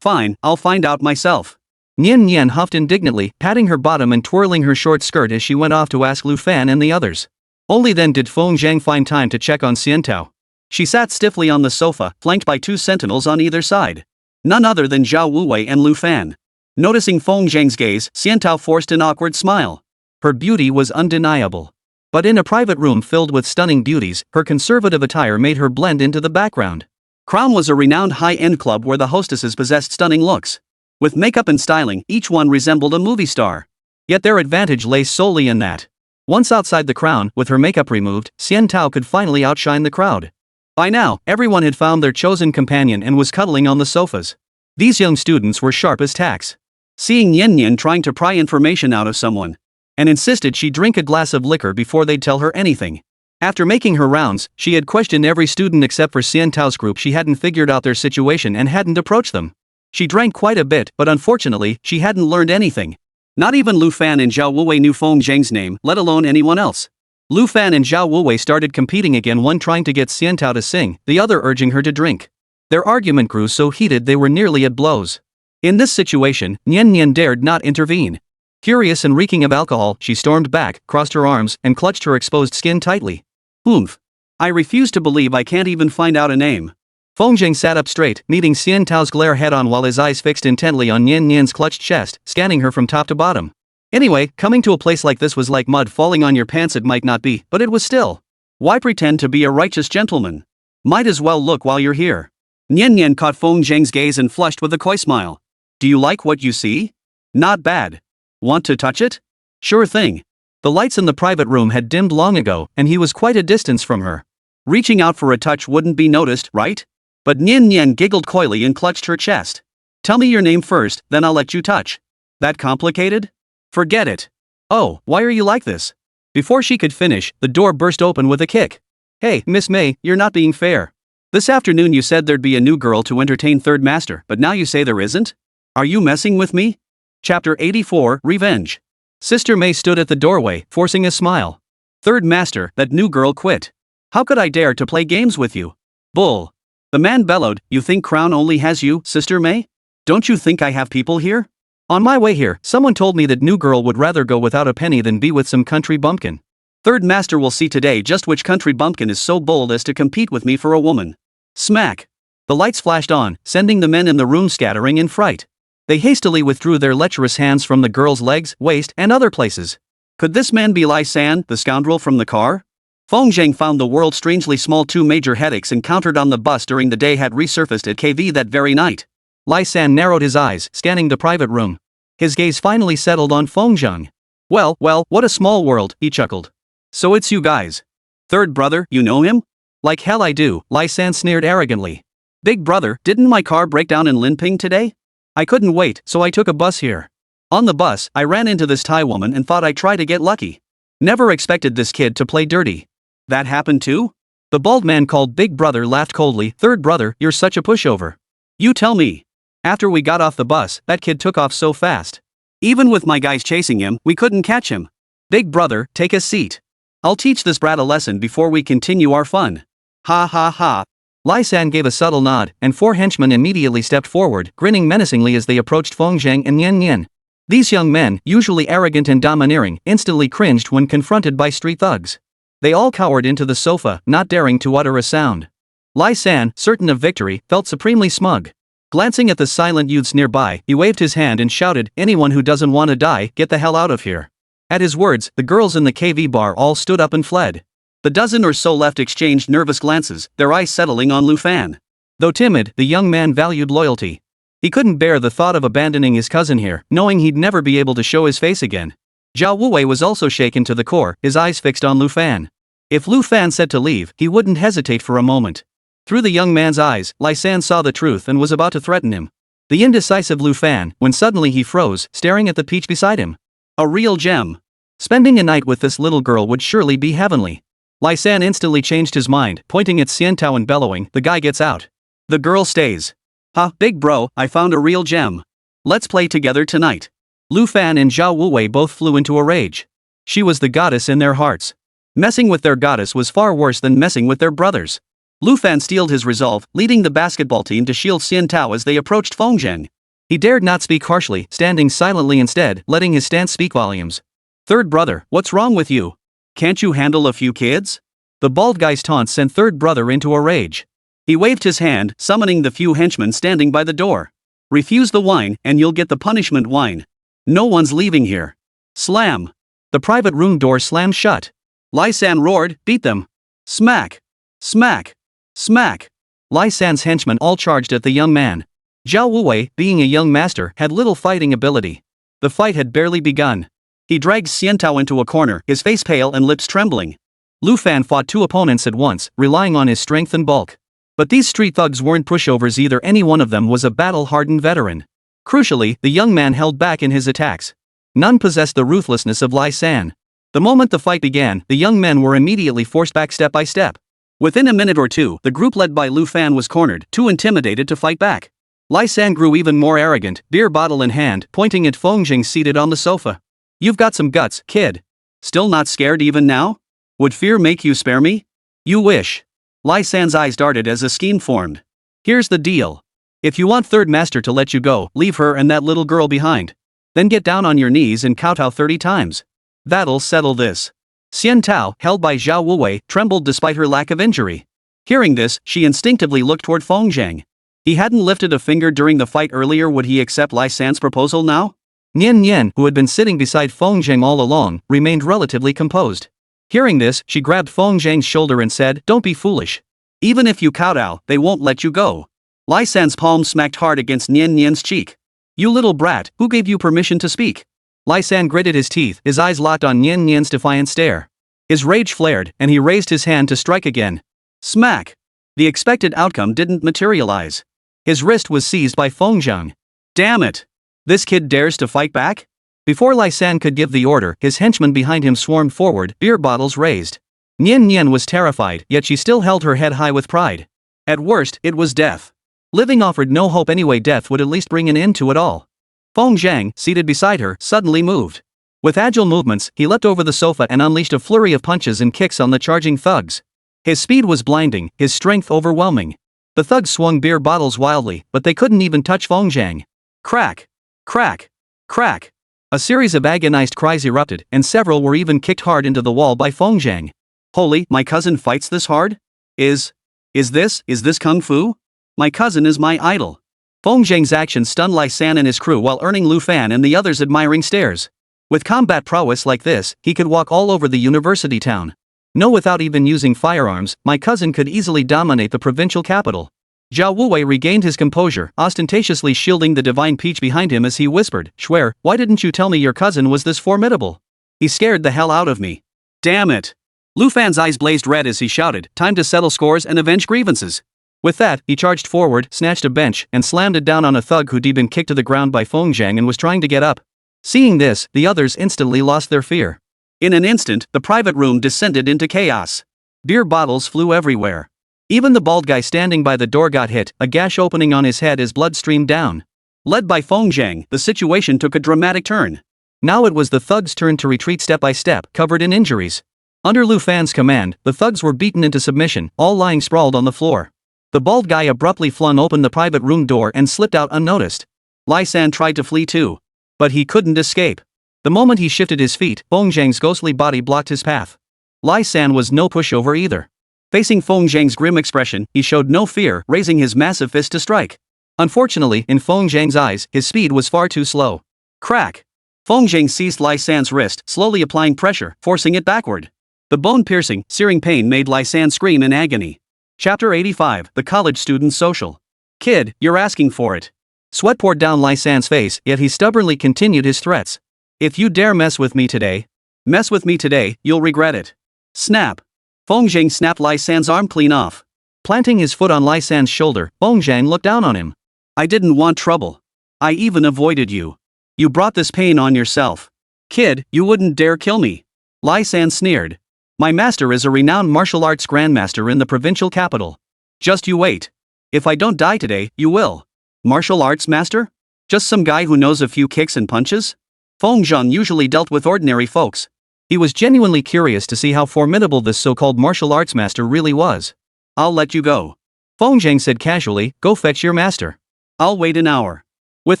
Fine, I'll find out myself." Nian Nian huffed indignantly, patting her bottom and twirling her short skirt as she went off to ask Lu Fan and the others. Only then did Feng Zhang find time to check on Xiantao. She sat stiffly on the sofa, flanked by two sentinels on either side. None other than Zhao Wuwei and Lu Fan. Noticing Feng Zhang's gaze, Xiantao forced an awkward smile. Her beauty was undeniable. But in a private room filled with stunning beauties, her conservative attire made her blend into the background. Crown was a renowned high-end club where the hostesses possessed stunning looks. With makeup and styling, each one resembled a movie star. Yet their advantage lay solely in that. Once outside the Crown, with her makeup removed, Xian Tao could finally outshine the crowd. By now, everyone had found their chosen companion and was cuddling on the sofas. These young students were sharp as tacks. Seeing Nian Nian trying to pry information out of someone, and insisted she drink a glass of liquor before they'd tell her anything. After making her rounds, she had questioned every student except for Xian Tao's group. She hadn't figured out their situation and hadn't approached them. She drank quite a bit, but unfortunately, she hadn't learned anything. Not even Lu Fan and Zhao Wuwei knew Feng Zheng's name, let alone anyone else. Lu Fan and Zhao Wuwei started competing again, one trying to get Xian Tao to sing, the other urging her to drink. Their argument grew so heated they were nearly at blows. In this situation, Nian Nian dared not intervene. Curious and reeking of alcohol, she stormed back, crossed her arms, and clutched her exposed skin tightly. Oomph. I refuse to believe I can't even find out a name. Feng Zheng sat up straight, meeting Xian Tao's glare head-on while his eyes fixed intently on Nian Nian's clutched chest, scanning her from top to bottom. Anyway, coming to a place like this was like mud falling on your pants. It might not be, but it was still. Why pretend to be a righteous gentleman? Might as well look while you're here. Nian Nian caught Feng Zheng's gaze and flushed with a coy smile. Do you like what you see? Not bad. Want to touch it? Sure thing. The lights in the private room had dimmed long ago, and he was quite a distance from her. Reaching out for a touch wouldn't be noticed, right? But Nian Nian giggled coyly and clutched her chest. Tell me your name first, then I'll let you touch. That complicated? Forget it. Oh, why are you like this? Before she could finish, the door burst open with a kick. Hey, Miss May, you're not being fair. This afternoon you said there'd be a new girl to entertain Third Master, but now you say there isn't? Are you messing with me? Chapter 84, Revenge. Sister May stood at the doorway, forcing a smile. Third Master, that new girl quit. How could I dare to play games with you? Bull. The man bellowed, you think Crown only has you, Sister May? Don't you think I have people here? On my way here, someone told me that new girl would rather go without a penny than be with some country bumpkin. Third Master will see today just which country bumpkin is so bold as to compete with me for a woman. Smack. The lights flashed on, sending the men in the room scattering in fright. They hastily withdrew their lecherous hands from the girl's legs, waist, and other places. Could this man be Lai San, the scoundrel from the car? Feng Zheng found the world strangely small. 2 major headaches encountered on the bus during the day had resurfaced at KV that very night. Lai San narrowed his eyes, scanning the private room. His gaze finally settled on Feng Zheng. Well, what a small world, he chuckled. So it's you guys. Third brother, you know him? Like hell I do, Lai San sneered arrogantly. Big brother, didn't my car break down in Linping today? I couldn't wait, so I took a bus here. On the bus, I ran into this Thai woman and thought I'd try to get lucky. Never expected this kid to play dirty. That happened too? The bald man called Big Brother laughed coldly. Third brother, you're such a pushover. You tell me. After we got off the bus, that kid took off so fast. Even with my guys chasing him, we couldn't catch him. Big brother, take a seat. I'll teach this brat a lesson before we continue our fun. Ha ha ha. Lai San gave a subtle nod, and 4 henchmen immediately stepped forward, grinning menacingly as they approached Feng Zheng and Nian Nian. These young men, usually arrogant and domineering, instantly cringed when confronted by street thugs. They all cowered into the sofa, not daring to utter a sound. Lai San, certain of victory, felt supremely smug. Glancing at the silent youths nearby, he waved his hand and shouted, anyone who doesn't want to die, get the hell out of here. At his words, the girls in the KV bar all stood up and fled. The dozen or so left exchanged nervous glances, their eyes settling on Lu Fan. Though timid, the young man valued loyalty. He couldn't bear the thought of abandoning his cousin here, knowing he'd never be able to show his face again. Zhao Wuwei was also shaken to the core, his eyes fixed on Lu Fan. If Lu Fan said to leave, he wouldn't hesitate for a moment. Through the young man's eyes, Lai San saw the truth and was about to threaten him. The indecisive Lu Fan, when suddenly he froze, staring at the peach beside him. A real gem. Spending a night with this little girl would surely be heavenly. Lai San instantly changed his mind, pointing at Xian Tao and bellowing, the guy gets out. The girl stays. Ha, big bro, I found a real gem. Let's play together tonight. Lu Fan and Zhao Wuwei both flew into a rage. She was the goddess in their hearts. Messing with their goddess was far worse than messing with their brothers. Lu Fan steeled his resolve, leading the basketball team to shield Xian Tao as they approached Feng Zheng. He dared not speak harshly, standing silently instead, letting his stance speak volumes. Third brother, what's wrong with you? Can't you handle a few kids? The bald guy's taunt sent third brother into a rage. He waved his hand, summoning the few henchmen standing by the door. Refuse the wine, and you'll get the punishment wine. No one's leaving here. Slam. The private room door slammed shut. Lai San roared, beat them. Smack. Smack. Smack. Lai San's henchmen all charged at the young man. Zhao Wuwei, being a young master, had little fighting ability. The fight had barely begun. He dragged Xian Tao into a corner, his face pale and lips trembling. Lu Fan fought two opponents at once, relying on his strength and bulk. But these street thugs weren't pushovers either, any one of them was a battle-hardened veteran. Crucially, the young man held back in his attacks. None possessed the ruthlessness of Lai San. The moment the fight began, the young men were immediately forced back step by step. Within a minute or two, the group led by Lu Fan was cornered, too intimidated to fight back. Lai San grew even more arrogant, beer bottle in hand, pointing at Feng seated on the sofa. "You've got some guts, kid. Still not scared even now? Would fear make you spare me? You wish." Lai San's eyes darted as a scheme formed. "Here's the deal. If you want Third Master to let you go, leave her and that little girl behind. Then get down on your knees and kowtow 30 times. That'll settle this." Xian Tao, held by Zhao Wuwei, trembled despite her lack of injury. Hearing this, she instinctively looked toward Feng. He hadn't lifted a finger during the fight earlier. Would he accept Lai San's proposal now? Nian Nian, who had been sitting beside Feng all along, remained relatively composed. Hearing this, she grabbed Feng's shoulder and said, "Don't be foolish. Even if you kowtow, they won't let you go." Lai San's palm smacked hard against Nian Nian's cheek. "You little brat, who gave you permission to speak?" Lai San gritted his teeth, his eyes locked on Nian Nian's defiant stare. His rage flared, and he raised his hand to strike again. Smack! The expected outcome didn't materialize. His wrist was seized by Feng. "Damn it! This kid dares to fight back?" Before Lai San could give the order, his henchmen behind him swarmed forward, beer bottles raised. Nian Nian was terrified, yet she still held her head high with pride. At worst, it was death. Living offered no hope anyway. Death would at least bring an end to it all. Feng, seated beside her, suddenly moved. With agile movements, he leapt over the sofa and unleashed a flurry of punches and kicks on the charging thugs. His speed was blinding, his strength overwhelming. The thugs swung beer bottles wildly, but they couldn't even touch Feng. Crack! Crack! Crack! A series of agonized cries erupted, and several were even kicked hard into the wall by Feng. "Holy, my cousin fights this hard? Is this kung fu? My cousin is my idol." Feng's action stunned Lai San and his crew while earning Lu Fan and the others admiring stares. With combat prowess like this, he could walk all over the university town. No, without even using firearms, my cousin could easily dominate the provincial capital. Zhao Wuwei regained his composure, ostentatiously shielding the divine peach behind him as he whispered, "Schwer, why didn't you tell me your cousin was this formidable? He scared the hell out of me." "Damn it!" Lu Fan's eyes blazed red as he shouted, "Time to settle scores and avenge grievances." With that, he charged forward, snatched a bench, and slammed it down on a thug who'd been kicked to the ground by Feng and was trying to get up. Seeing this, the others instantly lost their fear. In an instant, the private room descended into chaos. Beer bottles flew everywhere. Even the bald guy standing by the door got hit, a gash opening on his head as blood streamed down. Led by Feng, the situation took a dramatic turn. Now it was the thugs' turn to retreat step by step, covered in injuries. Under Lu Fan's command, the thugs were beaten into submission, all lying sprawled on the floor. The bald guy abruptly flung open the private room door and slipped out unnoticed. Lai San tried to flee too. But he couldn't escape. The moment he shifted his feet, Feng's ghostly body blocked his path. Lai San was no pushover either. Facing Feng's grim expression, he showed no fear, raising his massive fist to strike. Unfortunately, in Feng's eyes, his speed was far too slow. Crack! Feng seized Lai San's wrist, slowly applying pressure, forcing it backward. The bone-piercing, searing pain made Lai San scream in agony. Chapter 85, The College Student's Social. "Kid, you're asking for it." Sweat poured down Lai San's face, yet he stubbornly continued his threats. "If you dare mess with me today, you'll regret it." Snap! Feng snapped Lai San's arm clean off. Planting his foot on Lai San's shoulder, Feng looked down on him. "I didn't want trouble. I even avoided you. You brought this pain on yourself. Kid, you wouldn't dare kill me." Lai San sneered. "My master is a renowned martial arts grandmaster in the provincial capital. Just you wait. If I don't die today, you will." "Martial arts master? Just some guy who knows a few kicks and punches?" Feng usually dealt with ordinary folks. He was genuinely curious to see how formidable this so-called martial arts master really was. "I'll let you go." Feng said casually, "Go fetch your master. I'll wait an hour." With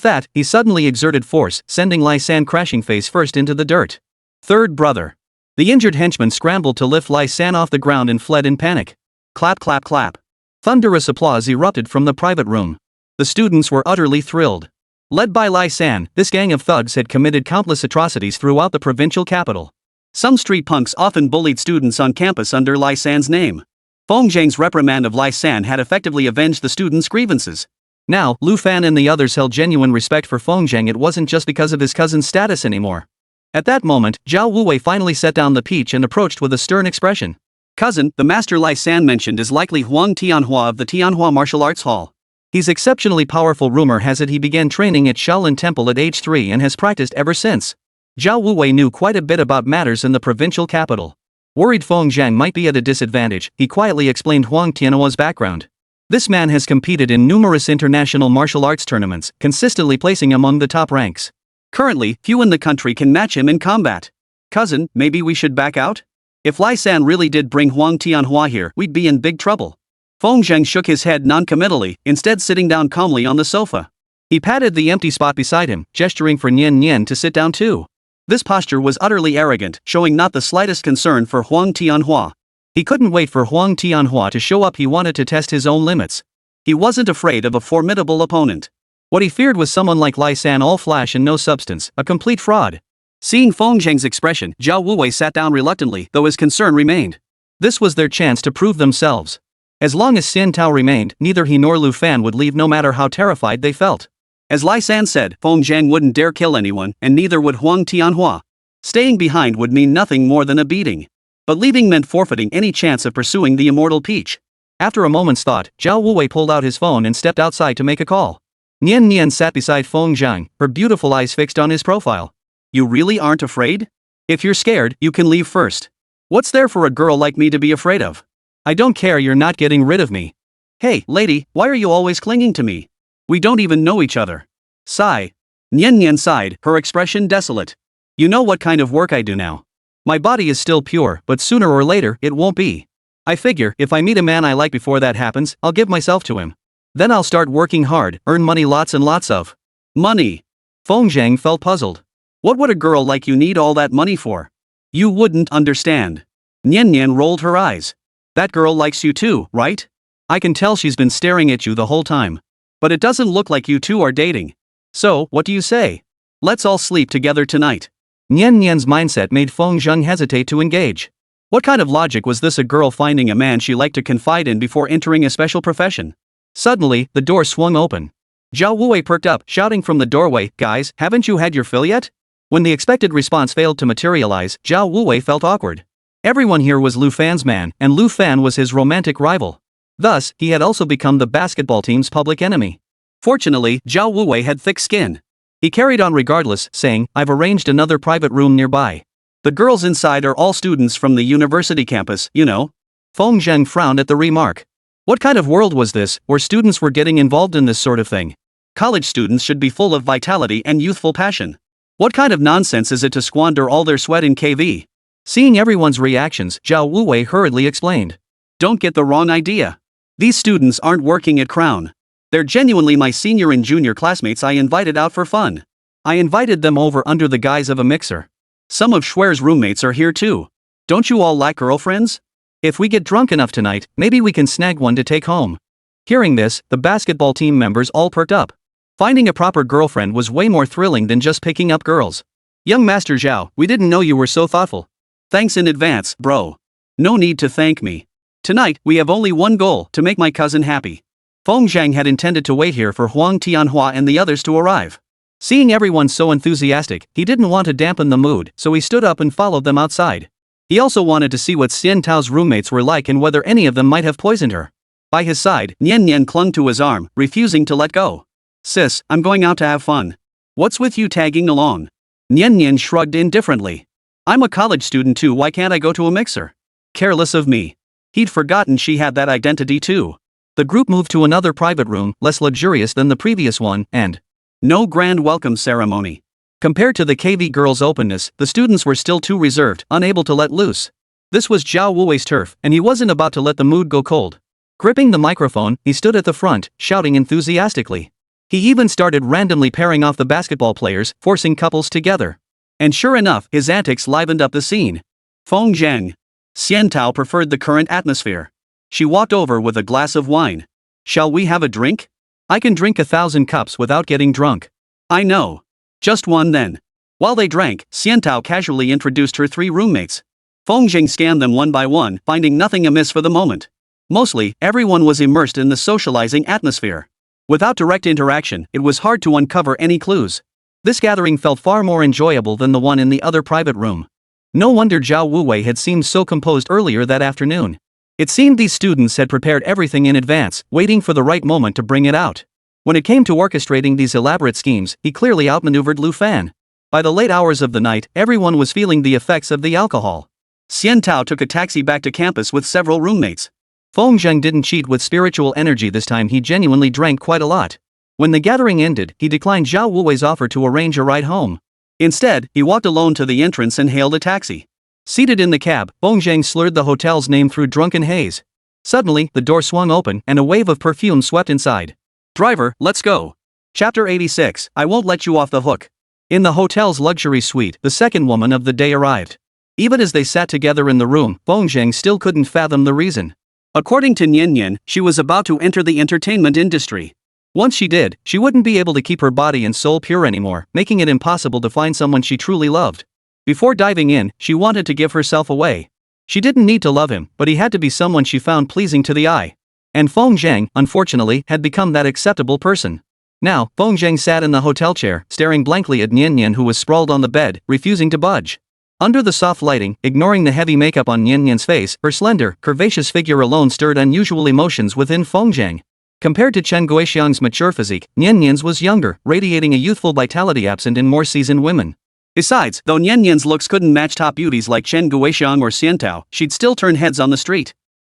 that, he suddenly exerted force, sending Lai San crashing face first into the dirt. Third brother. The injured henchman scrambled to lift Lai San off the ground and fled in panic. Clap clap clap. Thunderous applause erupted from the private room. The students were utterly thrilled. Led by Lai San, this gang of thugs had committed countless atrocities throughout the provincial capital. Some street punks often bullied students on campus under Lai San's name. Feng Zhang's reprimand of Lai San had effectively avenged the students' grievances. Now, Lu Fan and the others held genuine respect for Feng Zhang. It wasn't just because of his cousin's status anymore. At that moment, Zhao Wuwei finally set down the peach and approached with a stern expression. Cousin, the master Lai San mentioned is likely Huang Tianhua of the Tianhua Martial Arts Hall. He's exceptionally powerful. Rumor has it he began training at Shaolin Temple at age 3 and has practiced ever since. Zhao Wuwei knew quite a bit about matters in the provincial capital. Worried Feng Zhang might be at a disadvantage, he quietly explained Huang Tianhua's background. This man has competed in numerous international martial arts tournaments, consistently placing among the top ranks. Currently, few in the country can match him in combat. Cousin, maybe we should back out? If Lai San really did bring Huang Tianhua here, we'd be in big trouble. Feng Zhang shook his head non-committally, instead sitting down calmly on the sofa. He patted the empty spot beside him, gesturing for Nian Nian to sit down too. This posture was utterly arrogant, showing not the slightest concern for Huang Tianhua. He couldn't wait for Huang Tianhua to show up. He wanted to test his own limits. He wasn't afraid of a formidable opponent. What he feared was someone like Lai San, all flash and no substance, a complete fraud. Seeing Feng Zhang's expression, Zhao Wuwei sat down reluctantly, though his concern remained. This was their chance to prove themselves. As long as Xian Tao remained, neither he nor Lu Fan would leave no matter how terrified they felt. As Lai San said, Feng Zhang wouldn't dare kill anyone, and neither would Huang Tianhua. Staying behind would mean nothing more than a beating. But leaving meant forfeiting any chance of pursuing the immortal peach. After a moment's thought, Zhao Wuwei pulled out his phone and stepped outside to make a call. Nian Nian sat beside Feng Zhang, her beautiful eyes fixed on his profile. You really aren't afraid? If you're scared, you can leave first. What's there for a girl like me to be afraid of? I don't care, you're not getting rid of me. Hey, lady, why are you always clinging to me? We don't even know each other. Sigh. Nian Nian sighed, her expression desolate. You know what kind of work I do now. My body is still pure, but sooner or later, it won't be. I figure, if I meet a man I like before that happens, I'll give myself to him. Then I'll start working hard, earn money, lots and lots of money. Feng Zhang felt puzzled. What would a girl like you need all that money for? You wouldn't understand. Nian Nian rolled her eyes. That girl likes you too, right? I can tell she's been staring at you the whole time. But it doesn't look like you two are dating. So, what do you say? Let's all sleep together tonight. Nian Nian's mindset made Feng Zhang hesitate to engage. What kind of logic was this, a girl finding a man she liked to confide in before entering a special profession? Suddenly, the door swung open. Zhao Wuwei perked up, shouting from the doorway, guys, haven't you had your fill yet? When the expected response failed to materialize, Zhao Wuwei felt awkward. Everyone here was Lu Fan's man, and Lu Fan was his romantic rival. Thus, he had also become the basketball team's public enemy. Fortunately, Zhao Wuwei had thick skin. He carried on regardless, saying, I've arranged another private room nearby. The girls inside are all students from the university campus, you know. Feng Zhang frowned at the remark. What kind of world was this, where students were getting involved in this sort of thing? College students should be full of vitality and youthful passion. What kind of nonsense is it to squander all their sweat in KV? Seeing everyone's reactions, Zhao Wuwei hurriedly explained. Don't get the wrong idea. These students aren't working at Crown. They're genuinely my senior and junior classmates I invited out for fun. I invited them over under the guise of a mixer. Some of Schwer's roommates are here too. Don't you all like girlfriends? If we get drunk enough tonight, maybe we can snag one to take home. Hearing this, the basketball team members all perked up. Finding a proper girlfriend was way more thrilling than just picking up girls. Young Master Zhao, we didn't know you were so thoughtful. Thanks in advance, bro. No need to thank me. Tonight, we have only one goal, to make my cousin happy. Feng Zhang had intended to wait here for Huang Tianhua and the others to arrive. Seeing everyone so enthusiastic, he didn't want to dampen the mood, so he stood up and followed them outside. He also wanted to see what Xian Tao's roommates were like and whether any of them might have poisoned her. By his side, Nian Nian clung to his arm, refusing to let go. Sis, I'm going out to have fun. What's with you tagging along? Nian Nian shrugged indifferently. I'm a college student too, why can't I go to a mixer? Careless of me. He'd forgotten she had that identity too. The group moved to another private room, less luxurious than the previous one, and no grand welcome ceremony. Compared to the KV girls' openness, the students were still too reserved, unable to let loose. This was Zhao Wuwei's turf, and he wasn't about to let the mood go cold. Gripping the microphone, he stood at the front, shouting enthusiastically. He even started randomly pairing off the basketball players, forcing couples together. And sure enough, his antics livened up the scene. Feng Zhang. Xian Tao preferred the current atmosphere. She walked over with a glass of wine. Shall we have a drink? I can drink 1,000 cups without getting drunk. I know. Just one then. While they drank, Xiantao casually introduced her 3 roommates. Feng scanned them one by one, finding nothing amiss for the moment. Mostly, everyone was immersed in the socializing atmosphere. Without direct interaction, it was hard to uncover any clues. This gathering felt far more enjoyable than the one in the other private room. No wonder Zhao Wuwei had seemed so composed earlier that afternoon. It seemed these students had prepared everything in advance, waiting for the right moment to bring it out. When it came to orchestrating these elaborate schemes, he clearly outmaneuvered Lu Fan. By the late hours of the night, everyone was feeling the effects of the alcohol. Xiantao took a taxi back to campus with several roommates. Feng didn't cheat with spiritual energy this time, he genuinely drank quite a lot. When the gathering ended, he declined Zhao Wuwei's offer to arrange a ride home. Instead, he walked alone to the entrance and hailed a taxi. Seated in the cab, Feng slurred the hotel's name through drunken haze. Suddenly, the door swung open and a wave of perfume swept inside. "Driver, let's go." Chapter 86, I won't let you off the hook. In the hotel's luxury suite, the second woman of the day arrived. Even as they sat together in the room, Feng still couldn't fathom the reason. According to Nian, she was about to enter the entertainment industry. Once she did, she wouldn't be able to keep her body and soul pure anymore, making it impossible to find someone she truly loved. Before diving in, she wanted to give herself away. She didn't need to love him, but he had to be someone she found pleasing to the eye. And Feng, unfortunately, had become that acceptable person. Now, Feng sat in the hotel chair, staring blankly at Nian who was sprawled on the bed, refusing to budge. Under the soft lighting, ignoring the heavy makeup on Nian's face, her slender, curvaceous figure alone stirred unusual emotions within Feng. Compared to Chen Guixiang's mature physique, Nian's was younger, radiating a youthful vitality absent in more seasoned women. Besides, though Nian's looks couldn't match top beauties like Chen Guixiang or Xiantao, she'd still turn heads on the street.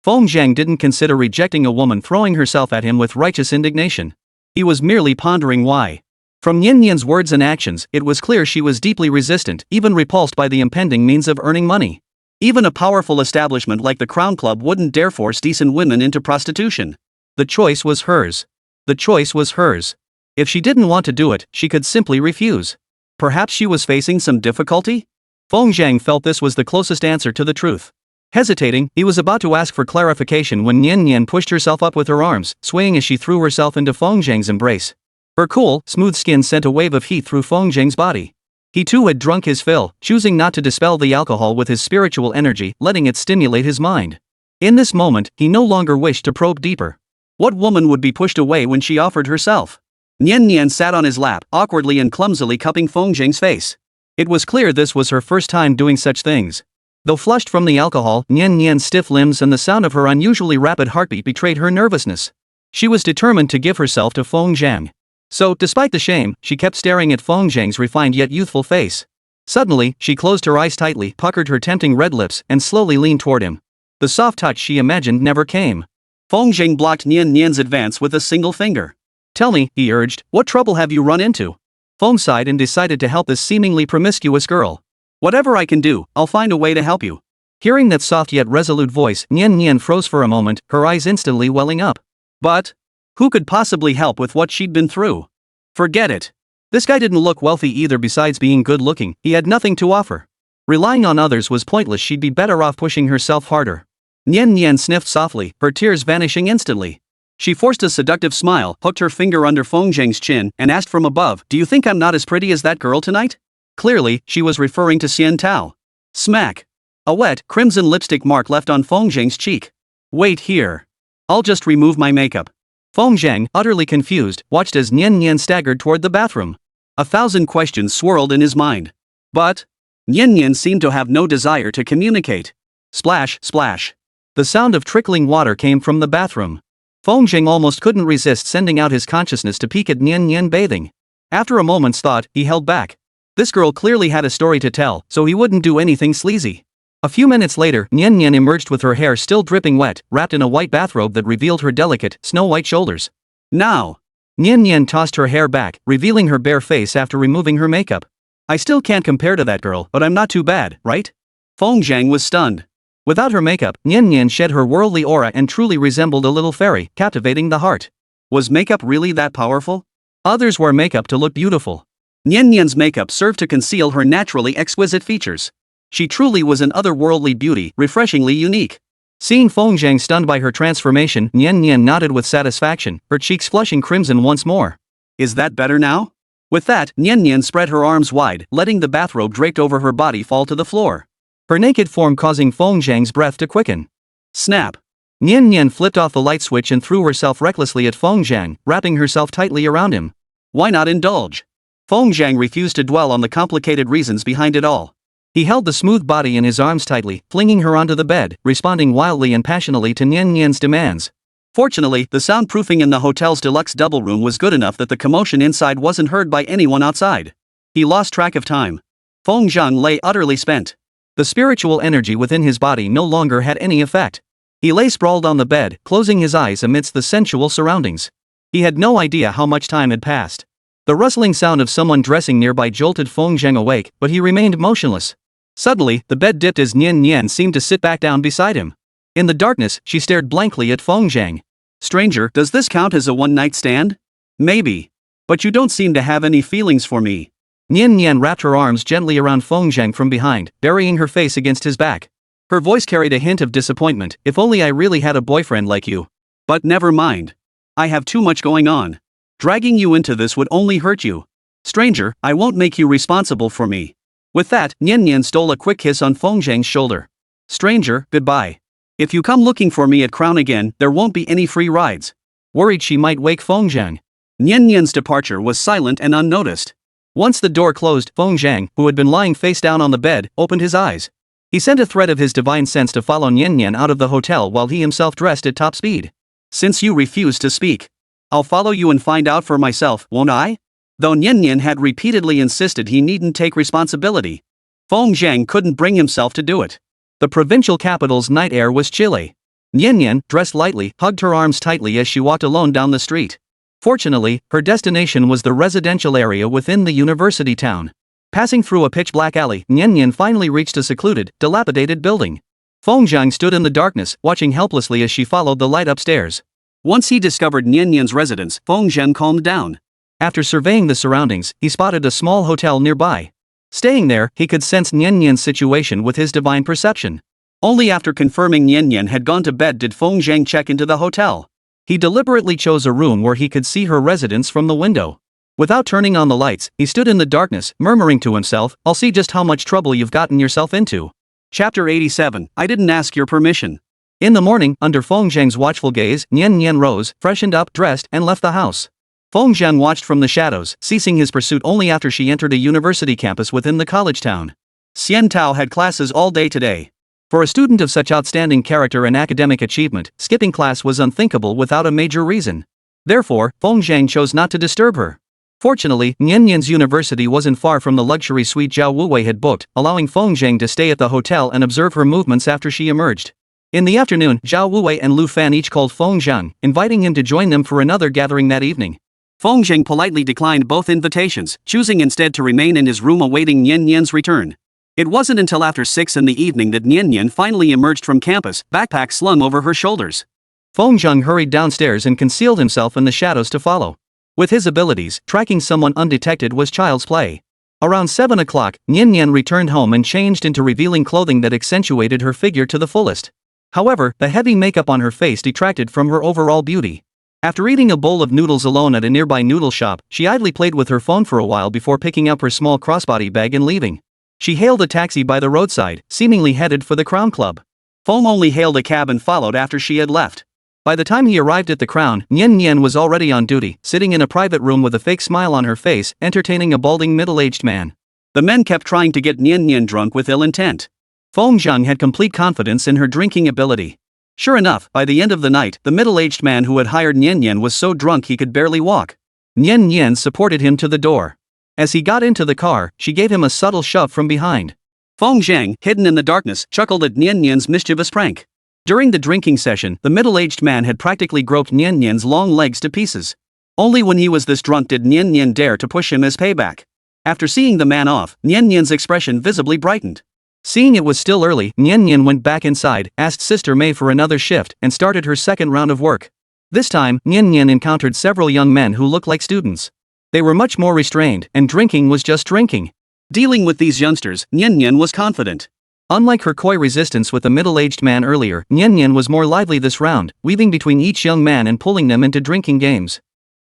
Feng didn't consider rejecting a woman throwing herself at him with righteous indignation. He was merely pondering why. From Nian's words and actions, it was clear she was deeply resistant, even repulsed by the impending means of earning money. Even a powerful establishment like the Crown Club wouldn't dare force decent women into prostitution. The choice was hers. The choice was hers. If she didn't want to do it, she could simply refuse. Perhaps she was facing some difficulty? Feng felt this was the closest answer to the truth. Hesitating, he was about to ask for clarification when Nian pushed herself up with her arms, swaying as she threw herself into Feng's embrace. Her cool, smooth skin sent a wave of heat through Feng's body. He too had drunk his fill, choosing not to dispel the alcohol with his spiritual energy, letting it stimulate his mind. In this moment, he no longer wished to probe deeper. What woman would be pushed away when she offered herself? Nian sat on his lap, awkwardly and clumsily cupping Feng's face. It was clear this was her first time doing such things. Though flushed from the alcohol, Nian's stiff limbs and the sound of her unusually rapid heartbeat betrayed her nervousness. She was determined to give herself to Feng. So, despite the shame, she kept staring at Feng's refined yet youthful face. Suddenly, she closed her eyes tightly, puckered her tempting red lips, and slowly leaned toward him. The soft touch she imagined never came. Feng blocked Nian's advance with a single finger. "Tell me," he urged, "what trouble have you run into?" Feng sighed and decided to help this seemingly promiscuous girl. "Whatever I can do, I'll find a way to help you." Hearing that soft yet resolute voice, Nian froze for a moment, her eyes instantly welling up. But who could possibly help with what she'd been through? Forget it. This guy didn't look wealthy either. Besides being good looking, he had nothing to offer. Relying on others was pointless. She'd be better off pushing herself harder. Nian sniffed softly, her tears vanishing instantly. She forced a seductive smile, hooked her finger under Feng's chin, and asked from above, "Do you think I'm not as pretty as that girl tonight?" Clearly, she was referring to Xiantao. Smack. A wet, crimson lipstick mark left on Feng's cheek. "Wait here. I'll just remove my makeup." Feng, utterly confused, watched as Nian staggered toward the bathroom. 1,000 questions swirled in his mind. But Nian seemed to have no desire to communicate. Splash, splash. The sound of trickling water came from the bathroom. Feng almost couldn't resist sending out his consciousness to peek at Nian bathing. After a moment's thought, he held back. This girl clearly had a story to tell, so he wouldn't do anything sleazy. A few minutes later, Nian emerged with her hair still dripping wet, wrapped in a white bathrobe that revealed her delicate, snow-white shoulders. "Now." Nian tossed her hair back, revealing her bare face after removing her makeup. "I still can't compare to that girl, but I'm not too bad, right?" Feng was stunned. Without her makeup, Nian shed her worldly aura and truly resembled a little fairy, captivating the heart. Was makeup really that powerful? Others wear makeup to look beautiful. Nian's makeup served to conceal her naturally exquisite features. She truly was an otherworldly beauty, refreshingly unique. Seeing Feng stunned by her transformation, Nian nodded with satisfaction, her cheeks flushing crimson once more. "Is that better now?" With that, Nian Nian spread her arms wide, letting the bathrobe draped over her body fall to the floor. Her naked form causing Feng Zhang's breath to quicken. Snap. Nian Nian flipped off the light switch and threw herself recklessly at Feng Zhang, wrapping herself tightly around him. Why not indulge? Feng Zhang refused to dwell on the complicated reasons behind it all. He held the smooth body in his arms tightly, flinging her onto the bed, responding wildly and passionately to Nian Nian's demands. Fortunately, the soundproofing in the hotel's deluxe double room was good enough that the commotion inside wasn't heard by anyone outside. He lost track of time. Feng Zhang lay utterly spent. The spiritual energy within his body no longer had any effect. He lay sprawled on the bed, closing his eyes amidst the sensual surroundings. He had no idea how much time had passed. The rustling sound of someone dressing nearby jolted Feng Zhang awake, but he remained motionless. Suddenly, the bed dipped as Nian Nian seemed to sit back down beside him. In the darkness, she stared blankly at Feng Zhang. Stranger, does this count as a one-night stand? Maybe. But you don't seem to have any feelings for me. Nian Nian wrapped her arms gently around Feng Zhang from behind, burying her face against his back. Her voice carried a hint of disappointment. If only I really had a boyfriend like you. But never mind. I have too much going on. Dragging you into this would only hurt you. Stranger, I won't make you responsible for me. With that, Nian Nian stole a quick kiss on Feng Zhang's shoulder. Stranger, goodbye. If you come looking for me at Crown again, there won't be any free rides. Worried she might wake Feng Zhang, Nian Nian's departure was silent and unnoticed. Once the door closed, Feng Zhang, who had been lying face down on the bed, opened his eyes. He sent a thread of his divine sense to follow Nian Nian out of the hotel while he himself dressed at top speed. Since you refuse to speak, I'll follow you and find out for myself, won't I? Though Nian Nian had repeatedly insisted he needn't take responsibility, Feng Zhang couldn't bring himself to do it. The provincial capital's night air was chilly. Nian Nian, dressed lightly, hugged her arms tightly as she walked alone down the street. Fortunately, her destination was the residential area within the university town. Passing through a pitch-black alley, Nian Nian finally reached a secluded, dilapidated building. Feng Zhang stood in the darkness, watching helplessly as she followed the light upstairs. Once he discovered Nian Nian's residence, Feng Zhang calmed down. After surveying the surroundings, he spotted a small hotel nearby. Staying there, he could sense Nian Nian's situation with his divine perception. Only after confirming Nian Nian had gone to bed did Feng Zhang check into the hotel. He deliberately chose a room where he could see her residence from the window. Without turning on the lights, he stood in the darkness, murmuring to himself, I'll see just how much trouble you've gotten yourself into. Chapter 87, I didn't ask your permission. In the morning, under Feng Zhang's watchful gaze, Nian Nian rose, freshened up, dressed, and left the house. Feng Zhang watched from the shadows, ceasing his pursuit only after she entered a university campus within the college town. Xian Tao had classes all day today. For a student of such outstanding character and academic achievement, skipping class was unthinkable without a major reason. Therefore, Feng Zhang chose not to disturb her. Fortunately, Nian Nian's university wasn't far from the luxury suite Zhao Wuwei had booked, allowing Feng Zhang to stay at the hotel and observe her movements after she emerged. In the afternoon, Zhao Wuwei and Lu Fan each called Feng Zhang, inviting him to join them for another gathering that evening. Feng Zhang politely declined both invitations, choosing instead to remain in his room awaiting Nian Nian's return. It wasn't until after 6 in the evening that Nian Nian finally emerged from campus, backpack slung over her shoulders. Feng Zhang hurried downstairs and concealed himself in the shadows to follow. With his abilities, tracking someone undetected was child's play. Around 7 o'clock, Nian Nian returned home and changed into revealing clothing that accentuated her figure to the fullest. However, the heavy makeup on her face detracted from her overall beauty. After eating a bowl of noodles alone at a nearby noodle shop, she idly played with her phone for a while before picking up her small crossbody bag and leaving. She hailed a taxi by the roadside, seemingly headed for the Crown Club. Feng only hailed a cab and followed after she had left. By the time he arrived at the Crown, Nian Nian was already on duty, sitting in a private room with a fake smile on her face, entertaining a balding middle-aged man. The men kept trying to get Nian Nian drunk with ill intent. Feng Zhang had complete confidence in her drinking ability. Sure enough, by the end of the night, the middle-aged man who had hired Nian Nian was so drunk he could barely walk. Nian Nian supported him to the door. As he got into the car, she gave him a subtle shove from behind. Feng Zhang, hidden in the darkness, chuckled at Nian Nian's mischievous prank. During the drinking session, the middle-aged man had practically groped Nian Nian's long legs to pieces. Only when he was this drunk did Nian Nian dare to push him as payback. After seeing the man off, Nian Nian's expression visibly brightened. Seeing it was still early, Nian Nian went back inside, asked Sister Mei for another shift, and started her second round of work. This time, Nian Nian encountered several young men who looked like students. They were much more restrained, and drinking was just drinking. Dealing with these youngsters, Nian Nian was confident. Unlike her coy resistance with the middle-aged man earlier, Nian Nian was more lively this round, weaving between each young man and pulling them into drinking games.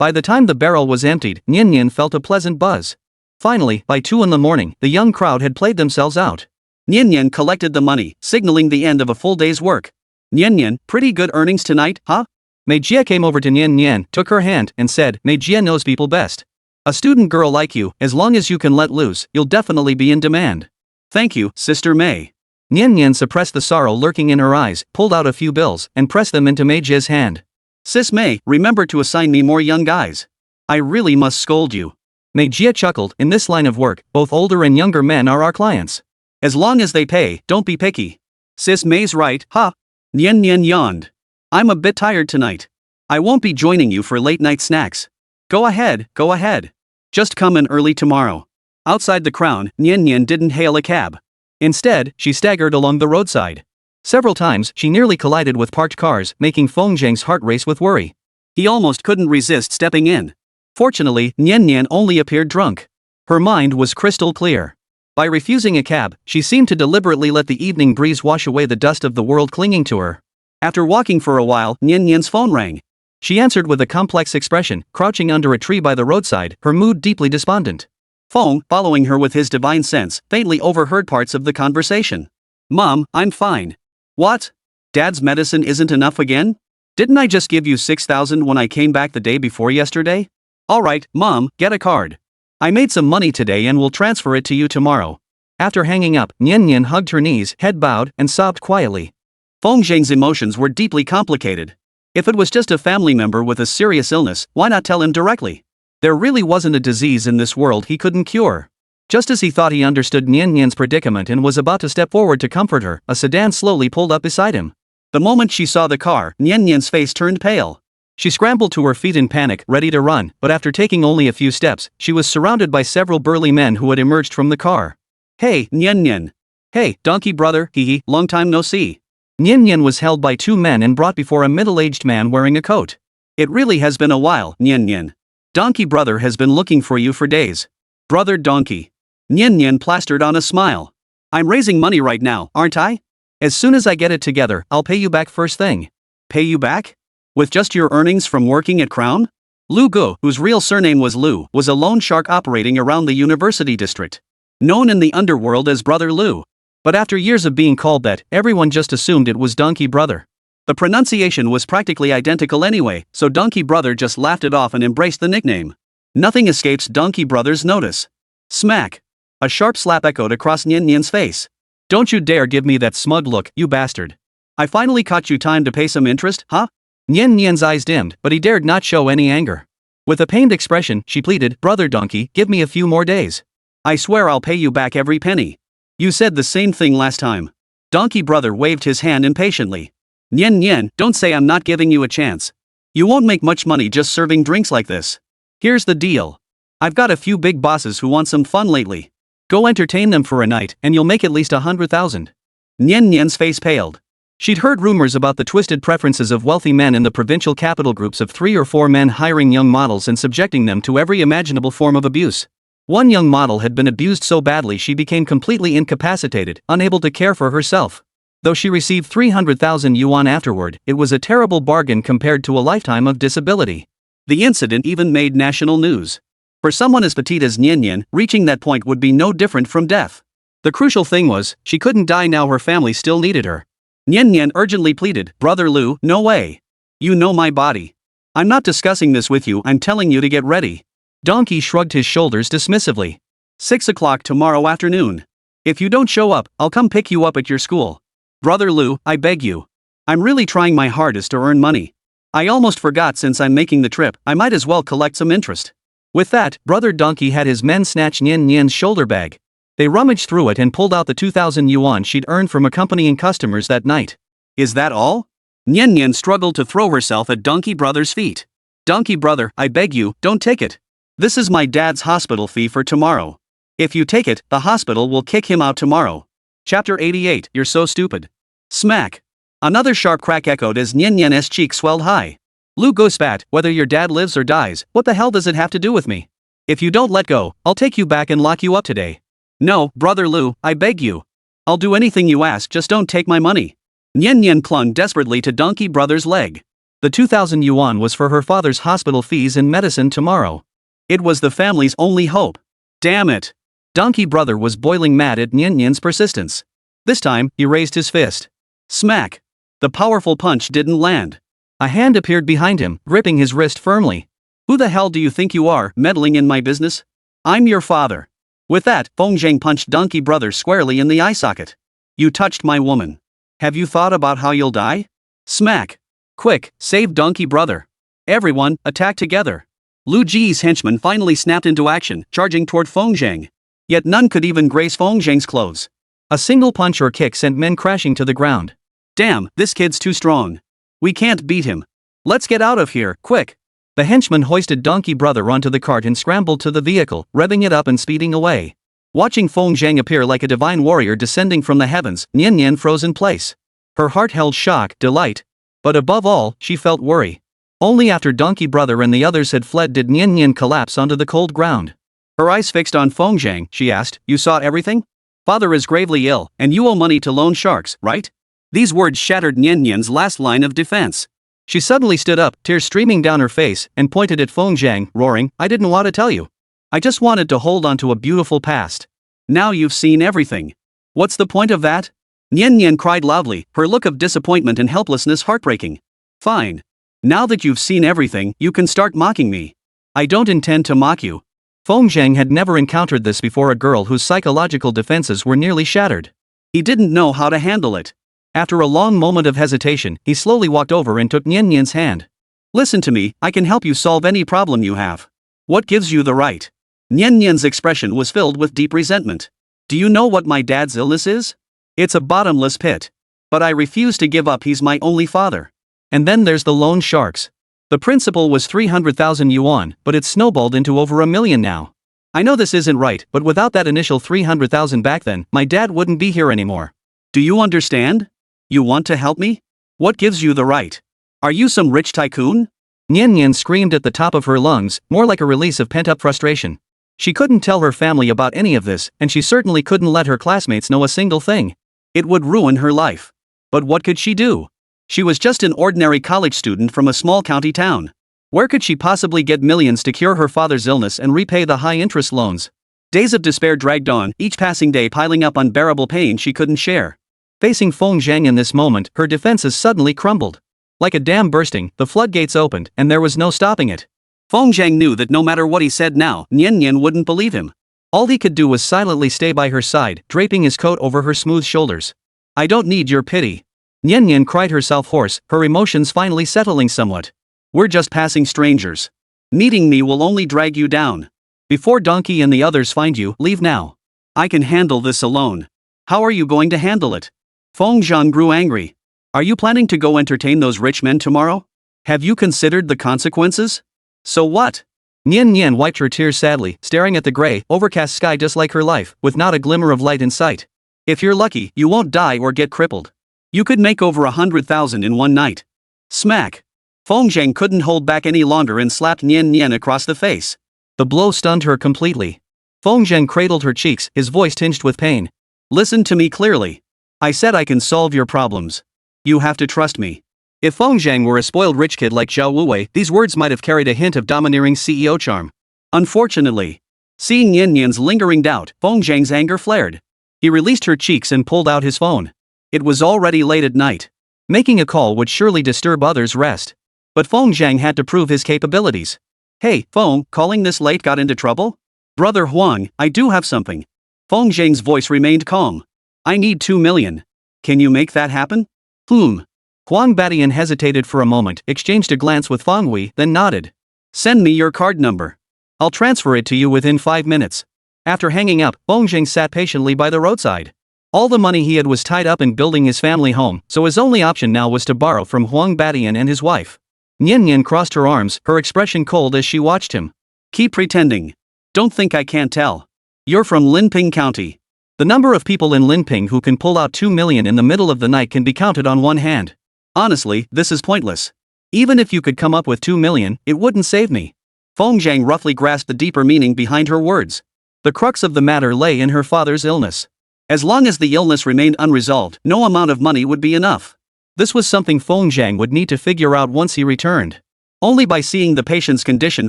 By the time the barrel was emptied, Nian Nian felt a pleasant buzz. Finally, by 2 in the morning, the young crowd had played themselves out. Nian Nian collected the money, signaling the end of a full day's work. Nian Nian, pretty good earnings tonight, huh? Mei Jie came over to Nian Nian, took her hand, and said, Mei Jie knows people best. A student girl like you, as long as you can let loose, you'll definitely be in demand. Thank you, Sister Mei. Nian Nian suppressed the sorrow lurking in her eyes, pulled out a few bills, and pressed them into Mei Jie's hand. Sis Mei, remember to assign me more young guys. I really must scold you. Mei Jie chuckled, in this line of work, both older and younger men are our clients. As long as they pay, don't be picky. Sis Mei's right, huh? Nian Nian yawned. I'm a bit tired tonight. I won't be joining you for late night snacks. Go ahead, go ahead. Just come in early tomorrow. Outside the crown, Nian Nian didn't hail a cab. Instead, she staggered along the roadside. Several times, she nearly collided with parked cars, making Feng Zheng's heart race with worry. He almost couldn't resist stepping in. Fortunately, Nian Nian only appeared drunk. Her mind was crystal clear. By refusing a cab, she seemed to deliberately let the evening breeze wash away the dust of the world clinging to her. After walking for a while, Nian Nian's phone rang. She answered with a complex expression, crouching under a tree by the roadside, her mood deeply despondent. Feng, following her with his divine sense, faintly overheard parts of the conversation. Mom, I'm fine. What? Dad's medicine isn't enough again? Didn't I just give you 6,000 when I came back the day before yesterday? Alright, Mom, get a card. I made some money today and will transfer it to you tomorrow. After hanging up, Nian Nian hugged her knees, head bowed, and sobbed quietly. Feng Zheng's emotions were deeply complicated. If it was just a family member with a serious illness, why not tell him directly? There really wasn't a disease in this world he couldn't cure. Just as he thought he understood Nian Nian's predicament and was about to step forward to comfort her, a sedan slowly pulled up beside him. The moment she saw the car, Nian Nian's face turned pale. She scrambled to her feet in panic, ready to run, but after taking only a few steps, she was surrounded by several burly men who had emerged from the car. Hey, Nian Nian. Hey, donkey brother, hee, long time no see. Nian Nian was held by 2 men and brought before a middle-aged man wearing a coat. It really has been a while, Nian Nian. Donkey brother has been looking for you for days. Brother donkey. Nian Nian plastered on a smile. I'm raising money right now, aren't I? As soon as I get it together, I'll pay you back first thing. Pay you back? With just your earnings from working at Crown? Lu Gu, whose real surname was Lu, was a loan shark operating around the university district. Known in the underworld as Brother Lu. But after years of being called that, everyone just assumed it was Donkey Brother. The pronunciation was practically identical anyway, so Donkey Brother just laughed it off and embraced the nickname. Nothing escapes Donkey Brother's notice. Smack. A sharp slap echoed across Nian Nian's face. Don't you dare give me that smug look, you bastard. I finally caught you time to pay some interest, huh? Nian Nian's eyes dimmed, but he dared not show any anger. With a pained expression, she pleaded, Brother Donkey, give me a few more days. I swear I'll pay you back every penny. You said the same thing last time. Donkey Brother waved his hand impatiently. Nian Nian, don't say I'm not giving you a chance. You won't make much money just serving drinks like this. Here's the deal. I've got a few big bosses who want some fun lately. Go entertain them for a night, and you'll make at least 100,000. Nian Nian's face paled. She'd heard rumors about the twisted preferences of wealthy men in the provincial capital, groups of 3 or 4 men hiring young models and subjecting them to every imaginable form of abuse. One young model had been abused so badly she became completely incapacitated, unable to care for herself. Though she received 300,000 yuan afterward, it was a terrible bargain compared to a lifetime of disability. The incident even made national news. For someone as petite as Nian Nian, reaching that point would be no different from death. The crucial thing was, she couldn't die now, her family still needed her. Nian Nian urgently pleaded, Brother Lu, no way. You know my body. I'm not discussing this with you, I'm telling you to get ready. Donkey shrugged his shoulders dismissively. 6 o'clock tomorrow afternoon. If you don't show up, I'll come pick you up at your school. Brother Lu, I beg you. I'm really trying my hardest to earn money. I almost forgot, since I'm making the trip, I might as well collect some interest. With that, Brother Donkey had his men snatch Nian Nian's shoulder bag. They rummaged through it and pulled out the 2,000 yuan she'd earned from accompanying customers that night. Is that all? Nian Nian struggled to throw herself at Donkey Brother's feet. Donkey Brother, I beg you, don't take it. This is my dad's hospital fee for tomorrow. If you take it, the hospital will kick him out tomorrow. Chapter 88, You're so stupid. Smack. Another sharp crack echoed as Nian Nian's cheek swelled high. Lu Go spat, whether your dad lives or dies, what the hell does it have to do with me? If you don't let go, I'll take you back and lock you up today. No, Brother Lu, I beg you. I'll do anything you ask, just don't take my money. Nian Nian clung desperately to Donkey Brother's leg. The 2,000 yuan was for her father's hospital fees and medicine tomorrow. It was the family's only hope. Damn it! Donkey Brother was boiling mad at Nian Nian's persistence. This time, he raised his fist. Smack! The powerful punch didn't land. A hand appeared behind him, gripping his wrist firmly. Who the hell do you think you are, meddling in my business? I'm your father. With that, Feng Zhang punched Donkey Brother squarely in the eye socket. You touched my woman. Have you thought about how you'll die? Smack! Quick, save Donkey Brother. Everyone, attack together. Lu Ji's henchmen finally snapped into action, charging toward Feng Zhang. Yet none could even grace Feng Zhang's clothes. A single punch or kick sent men crashing to the ground. Damn, this kid's too strong. We can't beat him. Let's get out of here, quick. The henchman hoisted Donkey Brother onto the cart and scrambled to the vehicle, revving it up and speeding away. Watching Feng Zhang appear like a divine warrior descending from the heavens, Nian Nian froze in place. Her heart held shock, delight. But above all, she felt worry. Only after Donkey Brother and the others had fled did Nian Nian collapse onto the cold ground. Her eyes fixed on Feng Zhang, she asked, You saw everything? Father is gravely ill, and you owe money to loan sharks, right? These words shattered Nian Nian's last line of defense. She suddenly stood up, tears streaming down her face, and pointed at Feng Zhang, roaring, I didn't want to tell you. I just wanted to hold on to a beautiful past. Now you've seen everything. What's the point of that? Nian Nian cried loudly, her look of disappointment and helplessness heartbreaking. Fine. Now that you've seen everything, you can start mocking me. I don't intend to mock you. Feng Zhang had never encountered this before, a girl whose psychological defenses were nearly shattered. He didn't know how to handle it. After a long moment of hesitation, he slowly walked over and took Nian Nian's hand. Listen to me, I can help you solve any problem you have. What gives you the right? Nian Nian's expression was filled with deep resentment. Do you know what my dad's illness is? It's a bottomless pit. But I refuse to give up, he's my only father. And then there's the loan sharks. The principal was 300,000 yuan, but it's snowballed into over 1 million now. I know this isn't right, but without that initial 300,000 back then, my dad wouldn't be here anymore. Do you understand? You want to help me? What gives you the right? Are you some rich tycoon? Nian Nian screamed at the top of her lungs, more like a release of pent-up frustration. She couldn't tell her family about any of this, and she certainly couldn't let her classmates know a single thing. It would ruin her life. But what could she do? She was just an ordinary college student from a small county town. Where could she possibly get millions to cure her father's illness and repay the high-interest loans? Days of despair dragged on, each passing day piling up unbearable pain she couldn't share. Facing Feng Zhang in this moment, her defenses suddenly crumbled. Like a dam bursting, the floodgates opened, and there was no stopping it. Feng Zhang knew that no matter what he said now, Nian Nian wouldn't believe him. All he could do was silently stay by her side, draping his coat over her smooth shoulders. I don't need your pity. Nian Nian cried herself hoarse, her emotions finally settling somewhat. We're just passing strangers. Meeting me will only drag you down. Before Donkey and the others find you, leave now. I can handle this alone. How are you going to handle it? Feng Zhang grew angry. Are you planning to go entertain those rich men tomorrow? Have you considered the consequences? So what? Nian Nian wiped her tears sadly, staring at the gray, overcast sky just like her life, with not a glimmer of light in sight. If you're lucky, you won't die or get crippled. You could make over 100,000 in one night. Smack! Feng Zhang couldn't hold back any longer and slapped Nian Nian across the face. The blow stunned her completely. Feng Zhang cradled her cheeks, his voice tinged with pain. Listen to me clearly. I said I can solve your problems. You have to trust me. If Feng Zhang were a spoiled rich kid like Zhao Wuwei, these words might have carried a hint of domineering CEO charm. Unfortunately, seeing Nian Nian's lingering doubt, Feng Zhang's anger flared. He released her cheeks and pulled out his phone. It was already late at night. Making a call would surely disturb others' rest. But Feng Zhang had to prove his capabilities. Hey, Feng, calling this late got into trouble? Brother Huang, I do have something. Feng Zhang's voice remained calm. I need 2 million. Can you make that happen? Huang Badian hesitated for a moment, exchanged a glance with Feng Wei, then nodded. Send me your card number. I'll transfer it to you within 5 minutes. After hanging up, Feng Zhang sat patiently by the roadside. All the money he had was tied up in building his family home, so his only option now was to borrow from Huang Badian and his wife. Nian Nian crossed her arms, her expression cold as she watched him. Keep pretending. Don't think I can't tell. You're from Linping County. The number of people in Linping who can pull out 2 million in the middle of the night can be counted on one hand. Honestly, this is pointless. Even if you could come up with 2 million, it wouldn't save me. Feng Zhang roughly grasped the deeper meaning behind her words. The crux of the matter lay in her father's illness. As long as the illness remained unresolved, no amount of money would be enough. This was something Feng Zhang would need to figure out once he returned. Only by seeing the patient's condition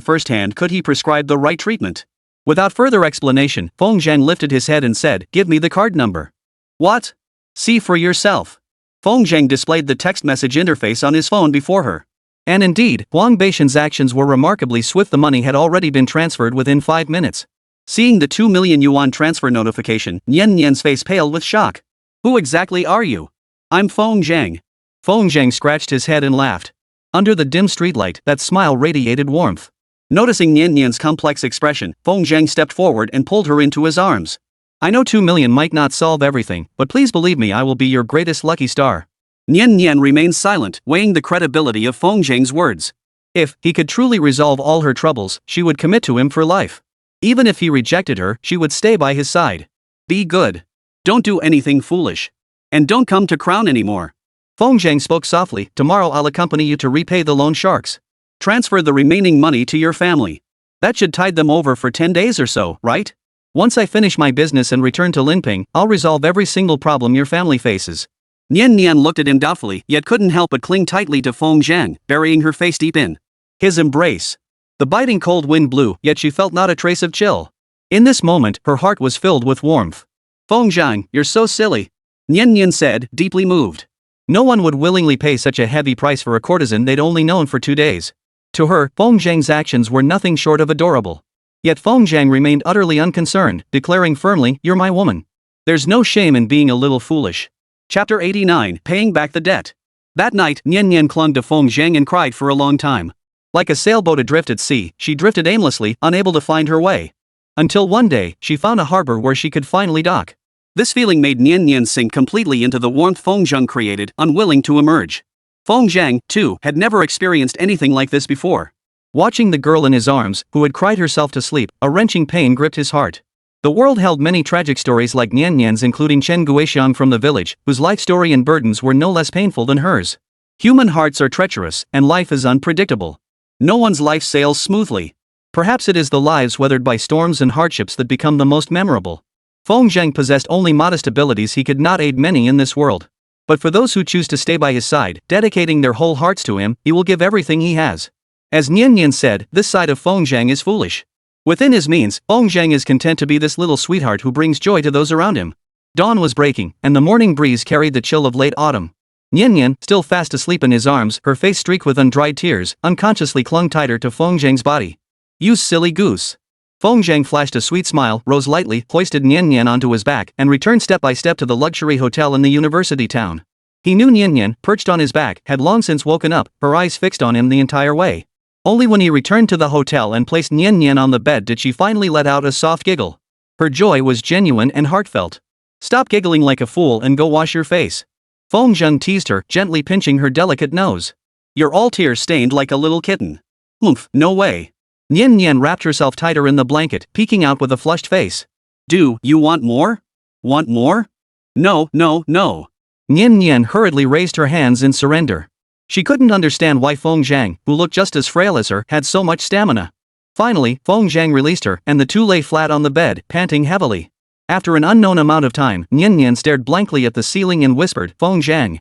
firsthand could he prescribe the right treatment. Without further explanation, Feng Zhang lifted his head and said, "Give me the card number." "What?" "See for yourself." Feng Zhang displayed the text message interface on his phone before her. And indeed, Huang Beishan's actions were remarkably swift. The money had already been transferred within 5 minutes. Seeing the 2 million yuan transfer notification, Nian Nian's face paled with shock. "Who exactly are you?" "I'm Feng Zhang." Feng Zhang scratched his head and laughed. Under the dim streetlight, that smile radiated warmth. Noticing Nian Nian's complex expression, Feng Zhang stepped forward and pulled her into his arms. "I know 2 million might not solve everything, but please believe me, I will be your greatest lucky star." Nian Nian remained silent, weighing the credibility of Feng Zhang's words. If he could truly resolve all her troubles, she would commit to him for life. Even if he rejected her, she would stay by his side. "Be good. Don't do anything foolish. And don't come to Crown anymore." Feng Zhang spoke softly. "Tomorrow I'll accompany you to repay the loan sharks. Transfer the remaining money to your family. That should tide them over for 10 days or so, right? Once I finish my business and return to Linping, I'll resolve every single problem your family faces." Nian Nian looked at him doubtfully, yet couldn't help but cling tightly to Feng Zhang, burying her face deep in his embrace. The biting cold wind blew, yet she felt not a trace of chill. In this moment, her heart was filled with warmth. "Feng Zhang, you're so silly," Nian Nian said, deeply moved. No one would willingly pay such a heavy price for a courtesan they'd only known for 2 days. To her, Feng Zhang's actions were nothing short of adorable. Yet Feng Zhang remained utterly unconcerned, declaring firmly, "You're my woman. There's no shame in being a little foolish." Chapter 89, Paying Back the Debt. That night, Nian Nian clung to Feng Zhang and cried for a long time. Like a sailboat adrift at sea, she drifted aimlessly, unable to find her way. Until one day, she found a harbor where she could finally dock. This feeling made Nian Nian sink completely into the warmth Feng Zhang created, unwilling to emerge. Feng Zhang, too, had never experienced anything like this before. Watching the girl in his arms, who had cried herself to sleep, a wrenching pain gripped his heart. The world held many tragic stories like Nian Nian's, including Chen Guixiang from the village, whose life story and burdens were no less painful than hers. Human hearts are treacherous, and life is unpredictable. No one's life sails smoothly. Perhaps it is the lives weathered by storms and hardships that become the most memorable. Feng Zhang possessed only modest abilities. He could not aid many in this world. But for those who choose to stay by his side, dedicating their whole hearts to him, he will give everything he has. As Nian Nian said, this side of Feng Zhang is foolish. Within his means, Feng Zhang is content to be this little sweetheart who brings joy to those around him. Dawn was breaking, and the morning breeze carried the chill of late autumn. Nian Nian, still fast asleep in his arms, her face streaked with undried tears, unconsciously clung tighter to Feng Zhang's body. "You silly goose." Feng Zhang flashed a sweet smile, rose lightly, hoisted Nian Nian onto his back, and returned step by step to the luxury hotel in the university town. He knew Nian Nian, perched on his back, had long since woken up, her eyes fixed on him the entire way. Only when he returned to the hotel and placed Nian Nian on the bed did she finally let out a soft giggle. Her joy was genuine and heartfelt. "Stop giggling like a fool and go wash your face." Feng Zhang teased her, gently pinching her delicate nose. "You're all tear-stained like a little kitten." "Oomph, no way." Nian Nian wrapped herself tighter in the blanket, peeking out with a flushed face. "Do you want more? Want more?" "No, no, no." Nian Nian hurriedly raised her hands in surrender. She couldn't understand why Feng Zhang, who looked just as frail as her, had so much stamina. Finally, Feng Zhang released her, and the two lay flat on the bed, panting heavily. After an unknown amount of time, Nian Nian stared blankly at the ceiling and whispered, "Feng Zhang.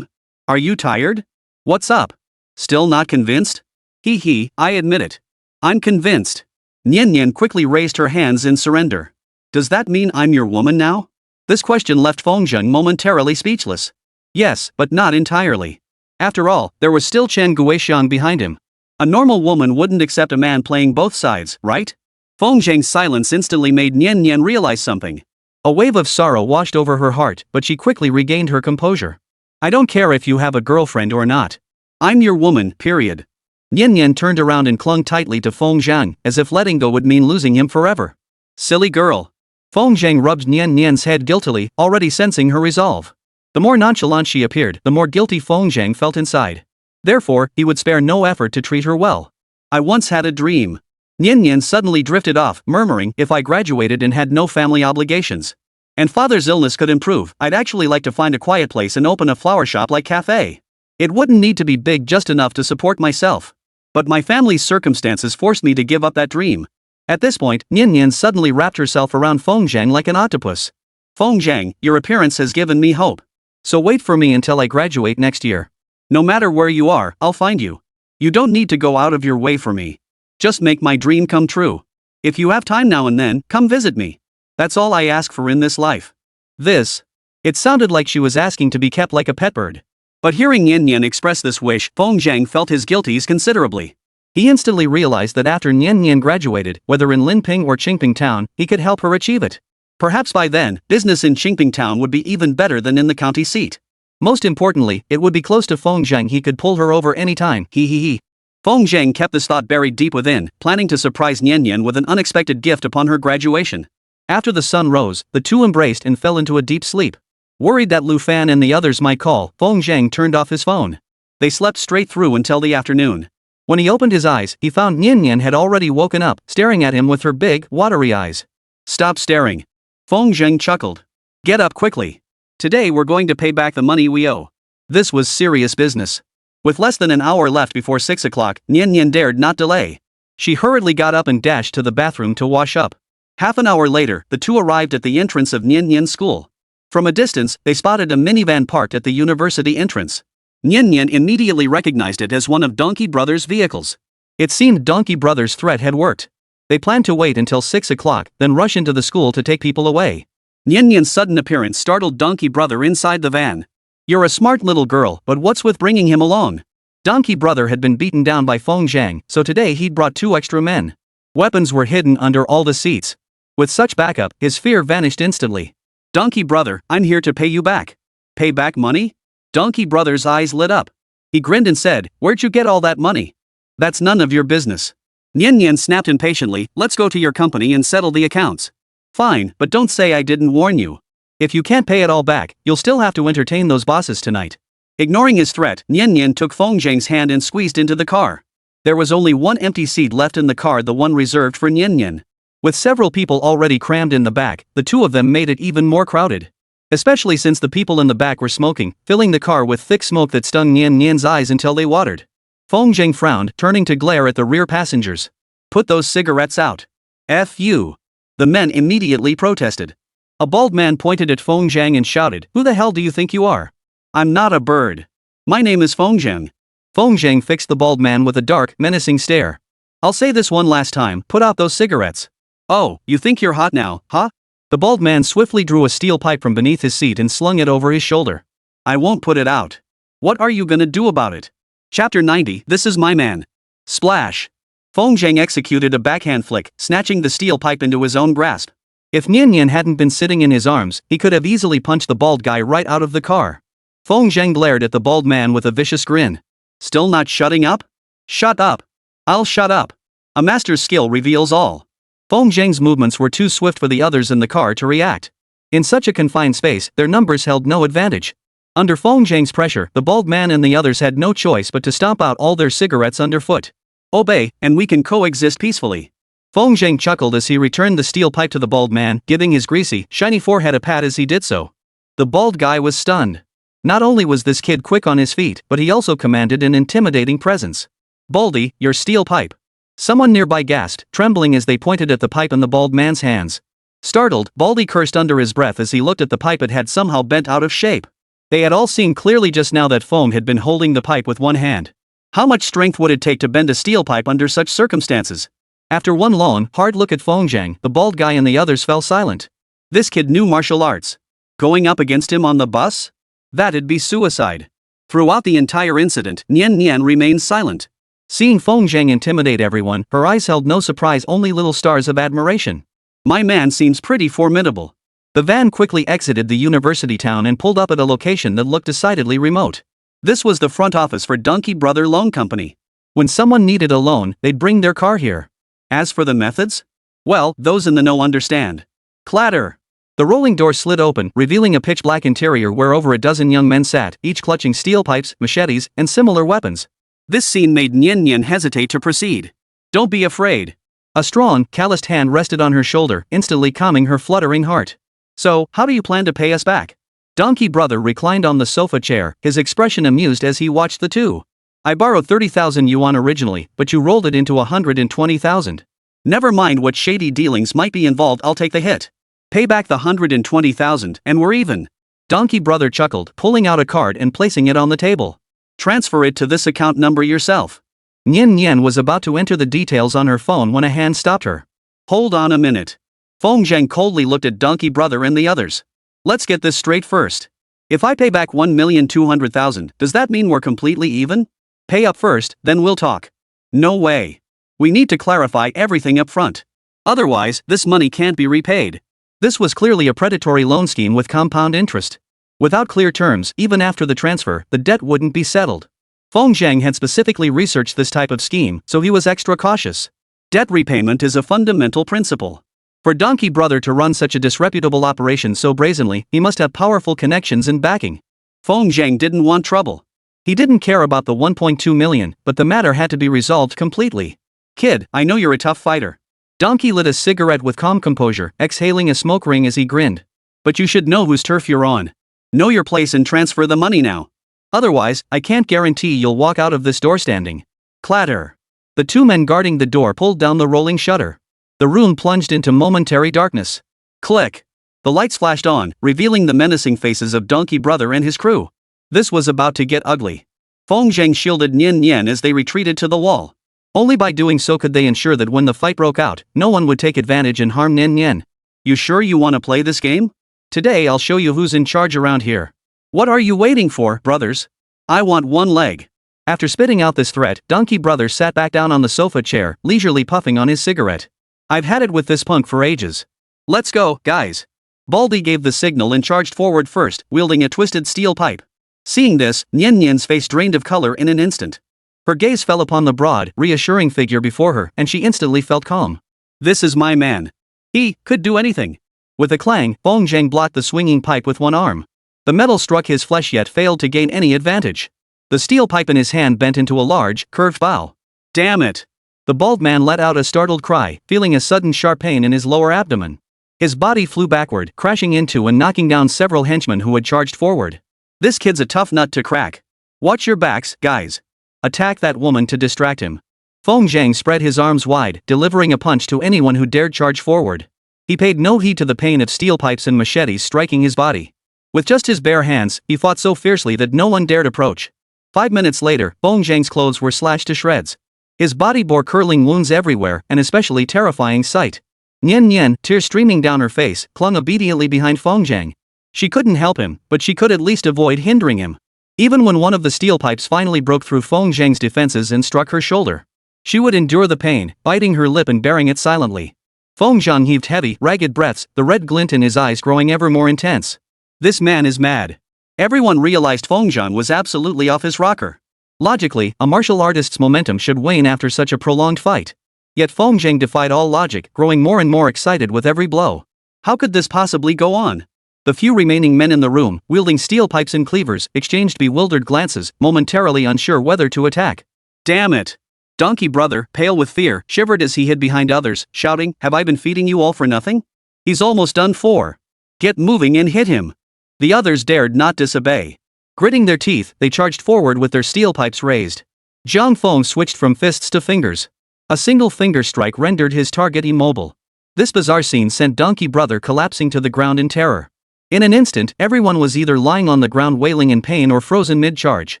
Are you tired? What's up? Still not convinced?" He, I admit it. I'm convinced." Nian Nian quickly raised her hands in surrender. "Does that mean I'm your woman now?" This question left Feng Zhang momentarily speechless. Yes, but not entirely. After all, there was still Chen Guixiang behind him. A normal woman wouldn't accept a man playing both sides, right? Feng Zhang's silence instantly made Nian Nian realize something. A wave of sorrow washed over her heart, but she quickly regained her composure. "I don't care if you have a girlfriend or not. I'm your woman, period." Nian Nian turned around and clung tightly to Feng Zhang, as if letting go would mean losing him forever. "Silly girl." Feng Zhang rubbed Nian Nian's head guiltily, already sensing her resolve. The more nonchalant she appeared, the more guilty Feng Zhang felt inside. Therefore, he would spare no effort to treat her well. "I once had a dream." Nian Nian suddenly drifted off, murmuring, "If I graduated and had no family obligations, and father's illness could improve, I'd actually like to find a quiet place and open a flower shop like cafe. It wouldn't need to be big, just enough to support myself. But my family's circumstances forced me to give up that dream." At this point, Nian Nian suddenly wrapped herself around Feng Zhang like an octopus. "Feng Zhang, your appearance has given me hope. So wait for me until I graduate next year. No matter where you are, I'll find you. You don't need to go out of your way for me. Just make my dream come true. If you have time now and then, come visit me. That's all I ask for in this life. It sounded like she was asking to be kept like a pet bird. But hearing Nian Nian express this wish, Feng Zhang felt his guilties considerably. He instantly realized that after Nian Nian graduated, whether in Linping or Qingping Town, he could help her achieve it. Perhaps by then, business in Qingping Town would be even better than in the county seat. Most importantly, it would be close to Feng Zhang. He could pull her over anytime. Feng Zhang kept this thought buried deep within, planning to surprise Nian Nian with an unexpected gift upon her graduation. After the sun rose, the two embraced and fell into a deep sleep. Worried that Lu Fan and the others might call, Feng Zhang turned off his phone. They slept straight through until the afternoon. When he opened his eyes, he found Nian Nian had already woken up, staring at him with her big, watery eyes. Stop staring. Feng Zhang chuckled. Get up quickly. Today we're going to pay back the money we owe. This was serious business. With less than an hour left before 6 o'clock, Nian Nian dared not delay. She hurriedly got up and dashed to the bathroom to wash up. Half an hour later, the two arrived at the entrance of Nian Nian's school. From a distance, they spotted a minivan parked at the university entrance. Nian Nian immediately recognized it as one of Donkey Brothers' vehicles. It seemed Donkey Brothers' threat had worked. They planned to wait until 6 o'clock, then rush into the school to take people away. Nian Nian's sudden appearance startled Donkey Brother inside the van. You're a smart little girl, but what's with bringing him along? Donkey Brother had been beaten down by Feng Zhang, so today he'd brought 2 extra men. Weapons were hidden under all the seats. With such backup, his fear vanished instantly. Donkey Brother, I'm here to pay you back. Pay back money? Donkey Brother's eyes lit up. He grinned and said, where'd you get all that money? That's none of your business. Nian Nian snapped impatiently, let's go to your company and settle the accounts. Fine, but don't say I didn't warn you. If you can't pay it all back, you'll still have to entertain those bosses tonight. Ignoring his threat, Nian Nian took Feng Zhang's hand and squeezed into the car. There was only one empty seat left in the car, the one reserved for Nian Nian. With several people already crammed in the back, the two of them made it even more crowded. Especially since the people in the back were smoking, filling the car with thick smoke that stung Nian Nian's eyes until they watered. Feng Zhang frowned, turning to glare at the rear passengers. Put those cigarettes out. F you. The men immediately protested. A bald man pointed at Feng Zhang and shouted, who the hell do you think you are? I'm not a bird. My name is Feng Zhang. Feng Zhang fixed the bald man with a dark, menacing stare. I'll say this one last time, put out those cigarettes. Oh, you think you're hot now, huh? The bald man swiftly drew a steel pipe from beneath his seat and slung it over his shoulder. I won't put it out. What are you gonna do about it? Chapter 90, This is my man. Splash. Feng Zhang executed a backhand flick, snatching the steel pipe into his own grasp. If Nian Nian hadn't been sitting in his arms, he could have easily punched the bald guy right out of the car. Feng Zhang glared at the bald man with a vicious grin. Still not shutting up? Shut up. I'll shut up. A master's skill reveals all. Feng Zhang's movements were too swift for the others in the car to react. In such a confined space, their numbers held no advantage. Under Feng Zhang's pressure, the bald man and the others had no choice but to stomp out all their cigarettes underfoot. Obey, and we can coexist peacefully. Feng Zhang chuckled as he returned the steel pipe to the bald man, giving his greasy, shiny forehead a pat as he did so. The bald guy was stunned. Not only was this kid quick on his feet, but he also commanded an intimidating presence. Baldy, your steel pipe. Someone nearby gasped, trembling as they pointed at the pipe in the bald man's hands. Startled, Baldy cursed under his breath as he looked at the pipe. It had somehow bent out of shape. They had all seen clearly just now that Feng had been holding the pipe with one hand. How much strength would it take to bend a steel pipe under such circumstances? After one long, hard look at Feng Zhang, the bald guy and the others fell silent. This kid knew martial arts. Going up against him on the bus? That'd be suicide. Throughout the entire incident, Nian Nian remained silent. Seeing Feng Zhang intimidate everyone, her eyes held no surprise, only little stars of admiration. My man seems pretty formidable. The van quickly exited the university town and pulled up at a location that looked decidedly remote. This was the front office for Donkey Brother Loan Company. When someone needed a loan, they'd bring their car here. As for the methods? Well, those in the know understand. Clatter! The rolling door slid open, revealing a pitch-black interior where over a dozen young men sat, each clutching steel pipes, machetes, and similar weapons. This scene made Nian Nian hesitate to proceed. Don't be afraid. A strong, calloused hand rested on her shoulder, instantly calming her fluttering heart. So, how do you plan to pay us back? Donkey Brother reclined on the sofa chair, his expression amused as he watched the two. I borrowed 30,000 yuan originally, but you rolled it into 120,000. Never mind what shady dealings might be involved, I'll take the hit. Pay back the 120,000 and we're even. Donkey Brother chuckled, pulling out a card and placing it on the table. Transfer it to this account number yourself. Nian Nian was about to enter the details on her phone when a hand stopped her. Hold on a minute. Feng Zhang coldly looked at Donkey Brother and the others. Let's get this straight first. If I pay back 1,200,000, does that mean we're completely even? Pay up first, then we'll talk. No way. We need to clarify everything up front. Otherwise, this money can't be repaid. This was clearly a predatory loan scheme with compound interest. Without clear terms, even after the transfer, the debt wouldn't be settled. Feng Zhang had specifically researched this type of scheme, so he was extra cautious. Debt repayment is a fundamental principle. For Donkey Brother to run such a disreputable operation so brazenly, he must have powerful connections and backing. Feng Zhang didn't want trouble. He didn't care about the 1.2 million, but the matter had to be resolved completely. Kid, I know you're a tough fighter. Donkey lit a cigarette with calm composure, exhaling a smoke ring as he grinned. But you should know whose turf you're on. Know your place and transfer the money now. Otherwise, I can't guarantee you'll walk out of this door standing. Clatter. The two men guarding the door pulled down the rolling shutter. The room plunged into momentary darkness. Click. The lights flashed on, revealing the menacing faces of Donkey Brother and his crew. This was about to get ugly. Feng Zhang shielded Nian Nian as they retreated to the wall. Only by doing so could they ensure that when the fight broke out, no one would take advantage and harm Nian Nian. You sure you want to play this game? Today I'll show you who's in charge around here. What are you waiting for, brothers? I want one leg. After spitting out this threat, Donkey Brother sat back down on the sofa chair, leisurely puffing on his cigarette. I've had it with this punk for ages. Let's go, guys. Baldy gave the signal and charged forward first, wielding a twisted steel pipe. Seeing this, Nian Nian's face drained of color in an instant. Her gaze fell upon the broad, reassuring figure before her, and she instantly felt calm. This is my man. He could do anything. With a clang, Feng Zhang blocked the swinging pipe with one arm. The metal struck his flesh yet failed to gain any advantage. The steel pipe in his hand bent into a large, curved bow. Damn it! The bald man let out a startled cry, feeling a sudden sharp pain in his lower abdomen. His body flew backward, crashing into and knocking down several henchmen who had charged forward. This kid's a tough nut to crack. Watch your backs, guys. Attack that woman to distract him. Feng Zhang spread his arms wide, delivering a punch to anyone who dared charge forward. He paid no heed to the pain of steel pipes and machetes striking his body. With just his bare hands, he fought so fiercely that no one dared approach. 5 minutes later, Feng Zhang's clothes were slashed to shreds. His body bore curling wounds everywhere, an especially terrifying sight. Nian Nian, tears streaming down her face, clung obediently behind Feng Zhang. She couldn't help him, but she could at least avoid hindering him. Even when one of the steel pipes finally broke through Feng Zhang's defenses and struck her shoulder, she would endure the pain, biting her lip and bearing it silently. Feng Zhang heaved heavy, ragged breaths, the red glint in his eyes growing ever more intense. This man is mad. Everyone realized Feng Zhang was absolutely off his rocker. Logically, a martial artist's momentum should wane after such a prolonged fight. Yet Feng Zhang defied all logic, growing more and more excited with every blow. How could this possibly go on? The few remaining men in the room, wielding steel pipes and cleavers, exchanged bewildered glances, momentarily unsure whether to attack. Damn it! Donkey Brother, pale with fear, shivered as he hid behind others, shouting, "Have I been feeding you all for nothing? He's almost done for. Get moving and hit him." The others dared not disobey. Gritting their teeth, they charged forward with their steel pipes raised. Zhang Feng switched from fists to fingers. A single finger strike rendered his target immobile. This bizarre scene sent Donkey Brother collapsing to the ground in terror. In an instant, everyone was either lying on the ground wailing in pain or frozen mid-charge.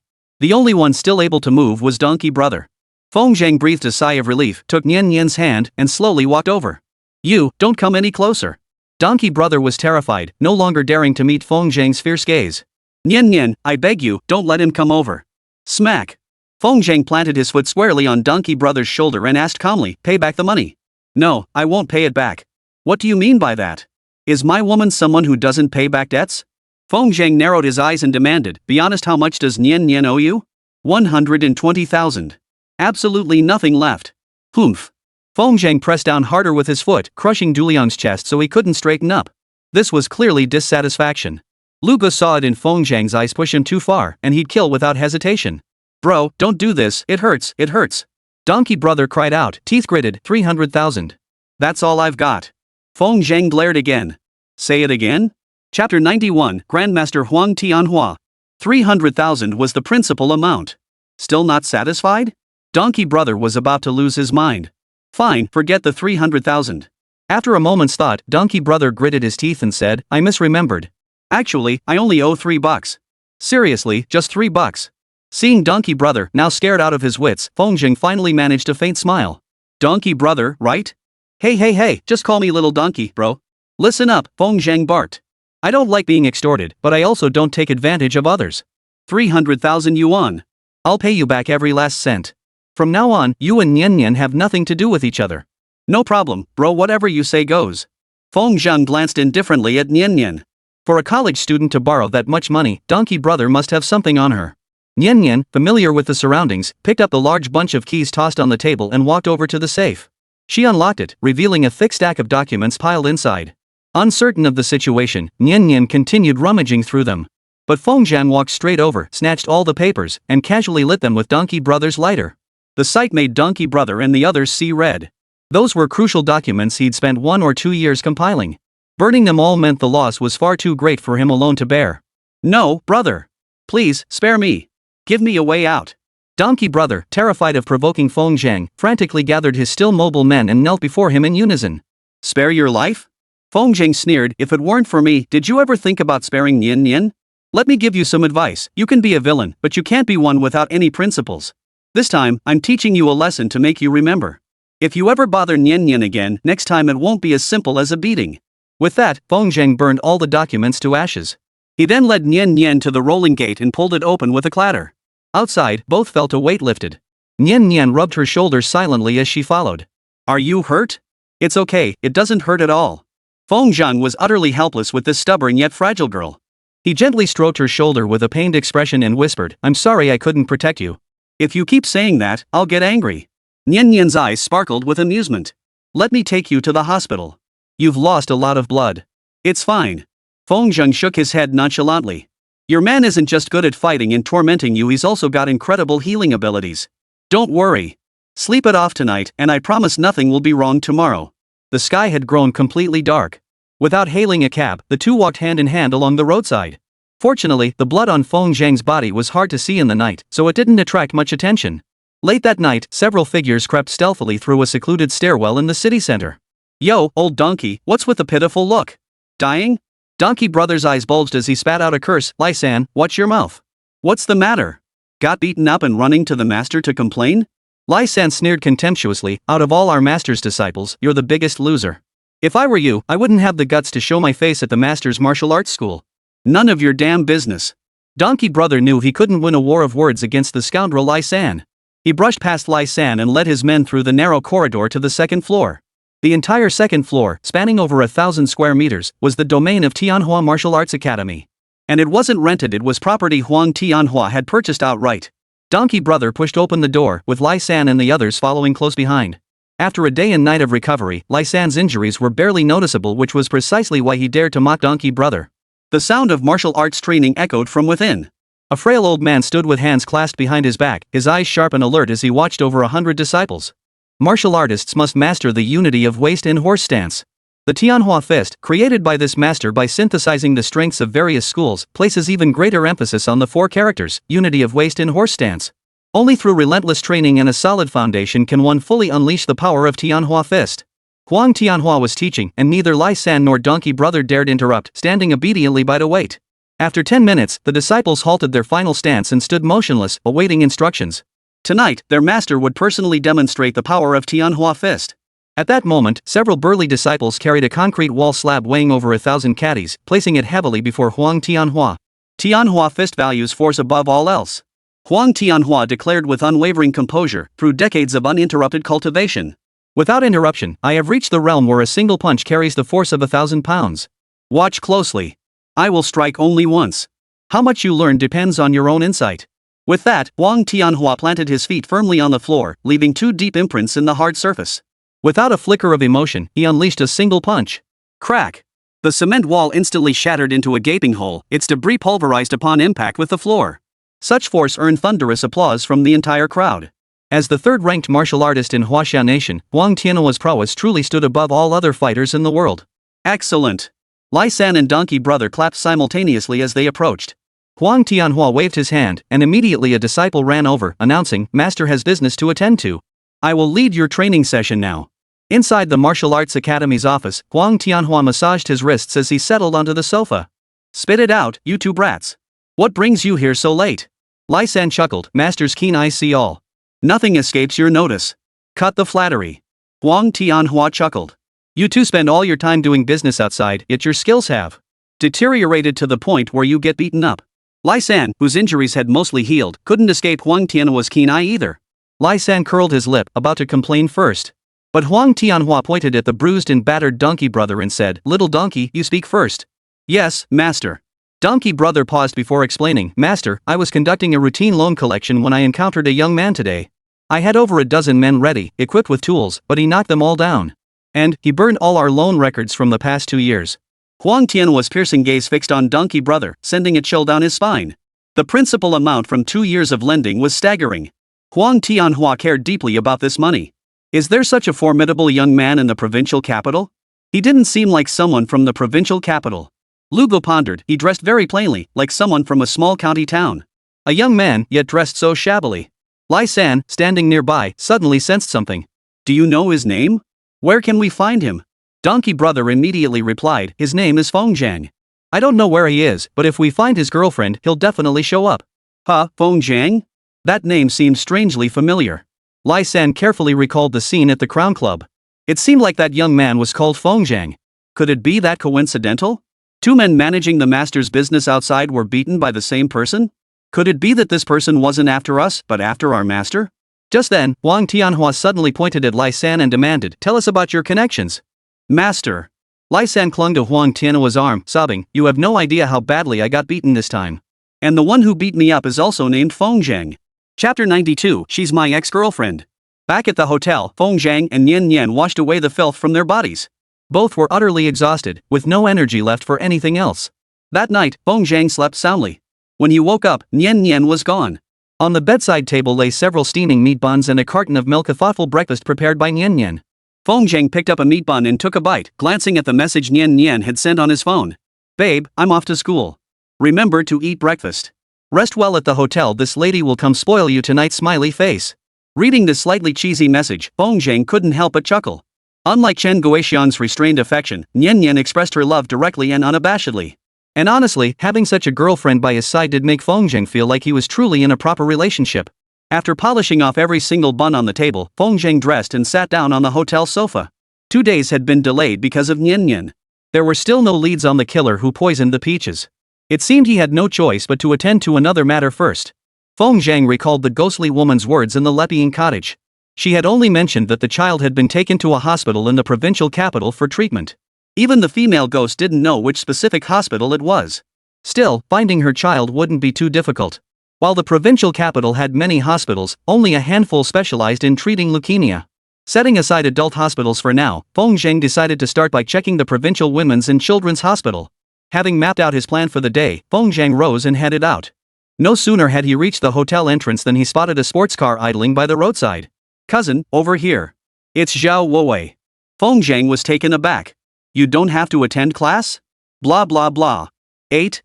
The only one still able to move was Donkey Brother. Feng Zhang breathed a sigh of relief, took Nian Nian's hand, and slowly walked over. You, don't come any closer. Donkey Brother was terrified, no longer daring to meet Feng Zhang's fierce gaze. Nian Nian, I beg you, don't let him come over. Smack. Feng Zhang planted his foot squarely on Donkey Brother's shoulder and asked calmly, pay back the money. No, I won't pay it back. What do you mean by that? Is my woman someone who doesn't pay back debts? Feng Zhang narrowed his eyes and demanded, be honest, how much does Nian Nian owe you? 120,000. Absolutely nothing left. Humph. Feng Zhang pressed down harder with his foot, crushing Du Liang's chest so he couldn't straighten up. This was clearly dissatisfaction. Lu Ge saw it in Feng Zhang's eyes push him too far, and he'd kill without hesitation. Bro, don't do this, it hurts, it hurts. Donkey Brother cried out, teeth gritted, 300,000. That's all I've got. Feng Zhang glared again. Say it again? Chapter 91, Grandmaster Huang Tianhua. 300,000 was the principal amount. Still not satisfied? Donkey Brother was about to lose his mind. Fine, forget the 300,000. After a moment's thought, Donkey Brother gritted his teeth and said, I misremembered. Actually, I only owe $3. Seriously, just $3. Seeing Donkey Brother now scared out of his wits, Feng finally managed a faint smile. Donkey Brother, right? Hey, just call me Little Donkey, bro. Listen up, Feng barked. I don't like being extorted, but I also don't take advantage of others. 300,000 yuan. I'll pay you back every last cent. From now on, you and Nian have nothing to do with each other. No problem, bro, whatever you say goes. Feng glanced indifferently at Nian. For a college student to borrow that much money, Donkey Brother must have something on her. Nian, familiar with the surroundings, picked up the large bunch of keys tossed on the table and walked over to the safe. She unlocked it, revealing a thick stack of documents piled inside. Uncertain of the situation, Nian continued rummaging through them. But Feng walked straight over, snatched all the papers, and casually lit them with Donkey Brother's lighter. The sight made Donkey Brother and the others see red. Those were crucial documents he'd spent 1 or 2 years compiling. Burning them all meant the loss was far too great for him alone to bear. No, brother. Please, spare me. Give me a way out. Donkey Brother, terrified of provoking Feng frantically gathered his still mobile men and knelt before him in unison. Spare your life? Feng sneered, if it weren't for me, did you ever think about sparing Nian? Let me give you some advice, you can be a villain, but you can't be one without any principles. This time, I'm teaching you a lesson to make you remember. If you ever bother Nian again, next time it won't be as simple as a beating. With that, Feng burned all the documents to ashes. He then led Nian to the rolling gate and pulled it open with a clatter. Outside, both felt a weight lifted. Nian rubbed her shoulders silently as she followed. Are you hurt? It's okay, it doesn't hurt at all. Feng was utterly helpless with this stubborn yet fragile girl. He gently stroked her shoulder with a pained expression and whispered, I'm sorry I couldn't protect you. If you keep saying that, I'll get angry. Nian's eyes sparkled with amusement. Let me take you to the hospital. You've lost a lot of blood. It's fine. Feng shook his head nonchalantly. Your man isn't just good at fighting and tormenting you, he's also got incredible healing abilities. Don't worry. Sleep it off tonight, and I promise nothing will be wrong tomorrow. The sky had grown completely dark. Without hailing a cab, the two walked hand in hand along the roadside. Fortunately, the blood on Feng body was hard to see in the night, so it didn't attract much attention. Late that night, several figures crept stealthily through a secluded stairwell in the city center. Yo, old donkey, what's with the pitiful look? Dying? Donkey Brother's eyes bulged as he spat out a curse. Lai-san, watch your mouth. What's the matter? Got beaten up and running to the master to complain? Lai-san sneered contemptuously, out of all our master's disciples, you're the biggest loser. If I were you, I wouldn't have the guts to show my face at the master's martial arts school. None of your damn business. Donkey Brother knew he couldn't win a war of words against the scoundrel Lai-san. He brushed past Lai-san and led his men through the narrow corridor to the second floor. The entire second floor, spanning over 1,000 square meters, was the domain of Tianhua Martial Arts Academy. And it wasn't rented, it was property Huang Tianhua had purchased outright. Donkey Brother pushed open the door, with Lai-san and the others following close behind. After a day and night of recovery, Lai-san's injuries were barely noticeable, which was precisely why he dared to mock Donkey Brother. The sound of martial arts training echoed from within. A frail old man stood with hands clasped behind his back, his eyes sharp and alert as he watched over 100 disciples. Martial artists must master the unity of waist and horse stance. The Tianhua fist, created by this master by synthesizing the strengths of various schools, places even greater emphasis on the 4 characters, unity of waist and horse stance. Only through relentless training and a solid foundation can one fully unleash the power of Tianhua fist. Huang Tianhua was teaching, and neither Lai-san nor Donkey Brother dared interrupt, standing obediently by to wait. After 10 minutes, the disciples halted their final stance and stood motionless, awaiting instructions. Tonight, their master would personally demonstrate the power of Tianhua fist. At that moment, several burly disciples carried a concrete wall slab weighing over 1,000 caddies, placing it heavily before Huang Tianhua. Tianhua fist values force above all else. Huang Tianhua declared with unwavering composure, through decades of uninterrupted cultivation. Without interruption, I have reached the realm where a single punch carries the force of 1,000 pounds. Watch closely. I will strike only once. How much you learn depends on your own insight. With that, Huang Tianhua planted his feet firmly on the floor, leaving 2 deep imprints in the hard surface. Without a flicker of emotion, he unleashed a single punch. Crack! The cement wall instantly shattered into a gaping hole, its debris pulverized upon impact with the floor. Such force earned thunderous applause from the entire crowd. As the third-ranked martial artist in Huaxia Nation, Huang Tianhua's prowess truly stood above all other fighters in the world. Excellent! Lai-san and Donkey Brother clapped simultaneously as they approached. Huang Tianhua waved his hand, and immediately a disciple ran over, announcing, Master has business to attend to. I will lead your training session now. Inside the Martial Arts Academy's office, Huang Tianhua massaged his wrists as he settled onto the sofa. Spit it out, you two brats. What brings you here so late? Lai San chuckled, master's keen eyes see all. Nothing escapes your notice. Cut the flattery. Huang Tianhua chuckled. You two spend all your time doing business outside, yet your skills have deteriorated to the point where you get beaten up. Lai San, whose injuries had mostly healed, couldn't escape Huang Tianhua's keen eye either. Lai San curled his lip, about to complain first. But Huang Tianhua pointed at the bruised and battered donkey brother and said, Little donkey, you speak first. Yes, master. Donkey brother paused before explaining, Master, I was conducting a routine loan collection when I encountered a young man today. I had over a dozen men ready, equipped with tools, but he knocked them all down. And, he burned all our loan records from the past 2 years. Huang Tianhua's piercing gaze fixed on donkey brother, sending a chill down his spine. The principal amount from 2 years of lending was staggering. Huang Tianhua cared deeply about this money. Is there such a formidable young man in the provincial capital? He didn't seem like someone from the provincial capital. Lugo pondered, he dressed very plainly, like someone from a small county town. A young man, yet dressed so shabbily. Lai San, standing nearby, suddenly sensed something. Do you know his name? Where can we find him? Donkey brother immediately replied, his name is Feng Jiang. I don't know where he is, but if we find his girlfriend, he'll definitely show up. Huh, Feng Jiang? That name seemed strangely familiar. Lai San carefully recalled the scene at the Crown Club. It seemed like that young man was called Feng Jiang. Could it be that coincidental? 2 men managing the master's business outside were beaten by the same person? Could it be that this person wasn't after us, but after our master? Just then, Huang Tianhua suddenly pointed at Lai San and demanded, Tell us about your connections. Master. Lai San clung to Huang Tianhua's arm, sobbing, You have no idea how badly I got beaten this time. And the one who beat me up is also named Feng Jiang. Chapter 92, She's my ex-girlfriend. Back at the hotel, Feng Jiang and Nian Nian washed away the filth from their bodies. Both were utterly exhausted, with no energy left for anything else. That night, Feng Jiang slept soundly. When he woke up, Nian Nian was gone. On the bedside table lay several steaming meat buns and a carton of milk, a thoughtful breakfast prepared by Nian Nian. Feng Jiang picked up a meat bun and took a bite, glancing at the message Nian Nian had sent on his phone. Babe, I'm off to school. Remember to eat breakfast. Rest well at the hotel, this lady will come spoil you tonight, smiley face. Reading this slightly cheesy message, Feng Jiang couldn't help but chuckle. Unlike Chen Guoxiang's restrained affection, Nian Nian expressed her love directly and unabashedly. And honestly, having such a girlfriend by his side did make Feng Jiang feel like he was truly in a proper relationship. After polishing off every single bun on the table, Feng Jiang dressed and sat down on the hotel sofa. 2 days had been delayed because of Nian Nian. There were still no leads on the killer who poisoned the peaches. It seemed he had no choice but to attend to another matter first. Feng Jiang recalled the ghostly woman's words in the Leping cottage. She had only mentioned that the child had been taken to a hospital in the provincial capital for treatment. Even the female ghost didn't know which specific hospital it was. Still, finding her child wouldn't be too difficult. While the provincial capital had many hospitals, only a handful specialized in treating leukemia. Setting aside adult hospitals for now, Feng Jiang decided to start by checking the provincial women's and children's hospital. Having mapped out his plan for the day, Feng Jiang rose and headed out. No sooner had he reached the hotel entrance than he spotted a sports car idling by the roadside. Cousin, over here. It's Zhao Wuwei. Feng Jiang was taken aback. You don't have to attend class? Blah blah blah. 8.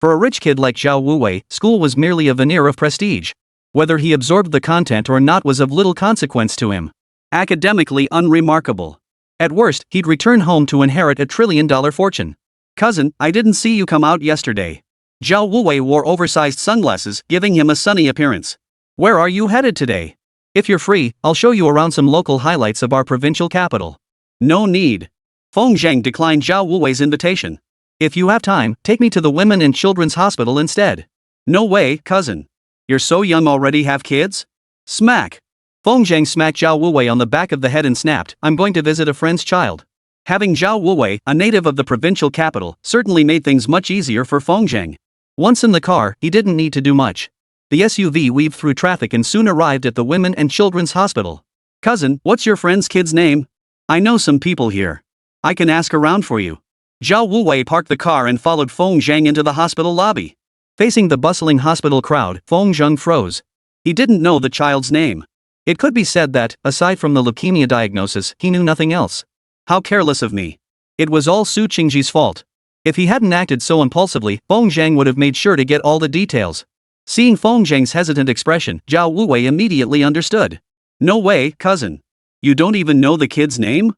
For a rich kid like Zhao Wuwei, school was merely a veneer of prestige. Whether he absorbed the content or not was of little consequence to him. Academically unremarkable. At worst, he'd return home to inherit $1 trillion fortune. Cousin, I didn't see you come out yesterday. Zhao Wuwei wore oversized sunglasses, giving him a sunny appearance. Where are you headed today? If you're free, I'll show you around some local highlights of our provincial capital. No need. Feng Jiang declined Zhao Wuwei's invitation. If you have time, take me to the Women and Children's Hospital instead. No way, cousin. You're so young already have kids? Smack. Feng Jiang smacked Zhao Wuwei on the back of the head and snapped, I'm going to visit a friend's child. Having Zhao Wuwei, a native of the provincial capital, certainly made things much easier for Feng Jiang. Once in the car, he didn't need to do much. The SUV weaved through traffic and soon arrived at the Women and Children's Hospital. Cousin, what's your friend's kid's name? I know some people here. I can ask around for you. Zhao Wuwei parked the car and followed Feng Jiang into the hospital lobby. Facing the bustling hospital crowd, Feng Jiang froze. He didn't know the child's name. It could be said that, aside from the leukemia diagnosis, he knew nothing else. How careless of me. It was all Su Qingji's fault. If he hadn't acted so impulsively, Feng Jiang would have made sure to get all the details. Seeing Feng Jiang's hesitant expression, Zhao Wuwei immediately understood. No way, cousin. You don't even know the kid's name?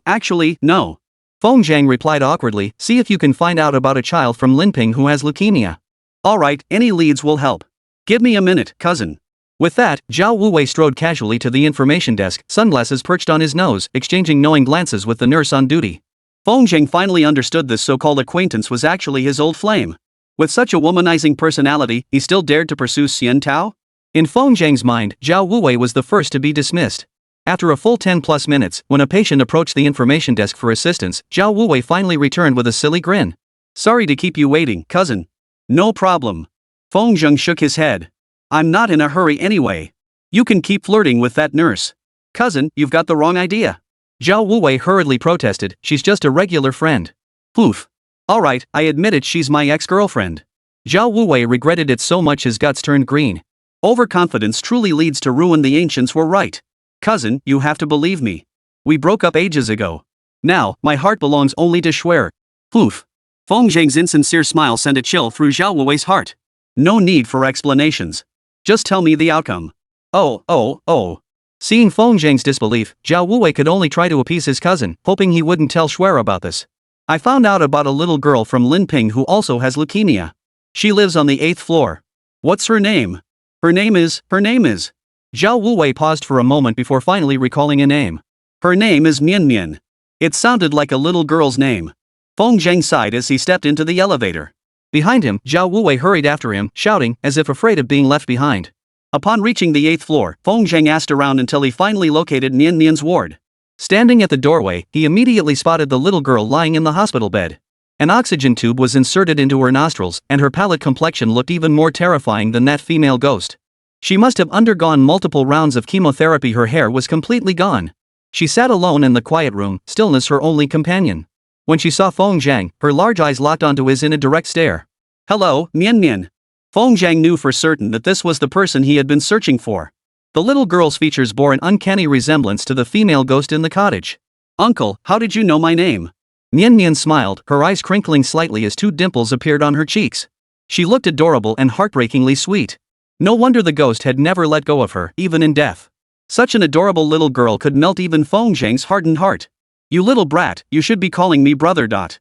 Actually, no. Feng Zhang replied awkwardly, see if you can find out about a child from Linping who has leukemia. Alright, any leads will help. Give me a minute, cousin. With that, Zhao Wuwei strode casually to the information desk, sunglasses perched on his nose, exchanging knowing glances with the nurse on duty. Feng Zhang finally understood this so-called acquaintance was actually his old flame. With such a womanizing personality, he still dared to pursue Xian Tao? In Feng Zhang's mind, Zhao Wuwei was the first to be dismissed. After a full 10+ minutes, when a patient approached the information desk for assistance, Zhao Wuwei finally returned with a silly grin. Sorry to keep you waiting, cousin. No problem. Feng Zhang shook his head. I'm not in a hurry anyway. You can keep flirting with that nurse. Cousin, you've got the wrong idea. Zhao Wuwei hurriedly protested, she's just a regular friend. Poof. Alright, I admit it, she's my ex-girlfriend. Zhao Wuwei regretted it so much his guts turned green. Overconfidence truly leads to ruin. The ancients were right. Cousin, you have to believe me. We broke up ages ago. Now, my heart belongs only to Schwer. Poof. Feng Zhang's insincere smile sent a chill through Zhao Wuwei's heart. No need for explanations. Just tell me the outcome. Oh. Seeing Feng Zhang's disbelief, Zhao Wuwei could only try to appease his cousin, hoping he wouldn't tell Schwer about this. I found out about a little girl from Linping who also has leukemia. She lives on the 8th floor. What's her name? Her name is. Zhao Wuwei paused for a moment before finally recalling a name. Her name is Mian Mian. It sounded like a little girl's name. Feng Zhang sighed as he stepped into the elevator. Behind him, Zhao Wuwei hurried after him, shouting, as if afraid of being left behind. Upon reaching the 8th floor, Feng Zhang asked around until he finally located Mian Mian's ward. Standing at the doorway, he immediately spotted the little girl lying in the hospital bed. An oxygen tube was inserted into her nostrils, and her pallid complexion looked even more terrifying than that female ghost. She must have undergone multiple rounds of chemotherapy. Her hair was completely gone. She sat alone in the quiet room, stillness her only companion. When she saw Feng Zhang, her large eyes locked onto his in a direct stare. Hello, Mian Mian. Feng Zhang knew for certain that this was the person he had been searching for. The little girl's features bore an uncanny resemblance to the female ghost in the cottage. Uncle, how did you know my name? Mian Mian smiled, her eyes crinkling slightly as two dimples appeared on her cheeks. She looked adorable and heartbreakingly sweet. No wonder the ghost had never let go of her, even in death. Such an adorable little girl could melt even Feng Zhang's hardened heart. You little brat, you should be calling me brother. Zhao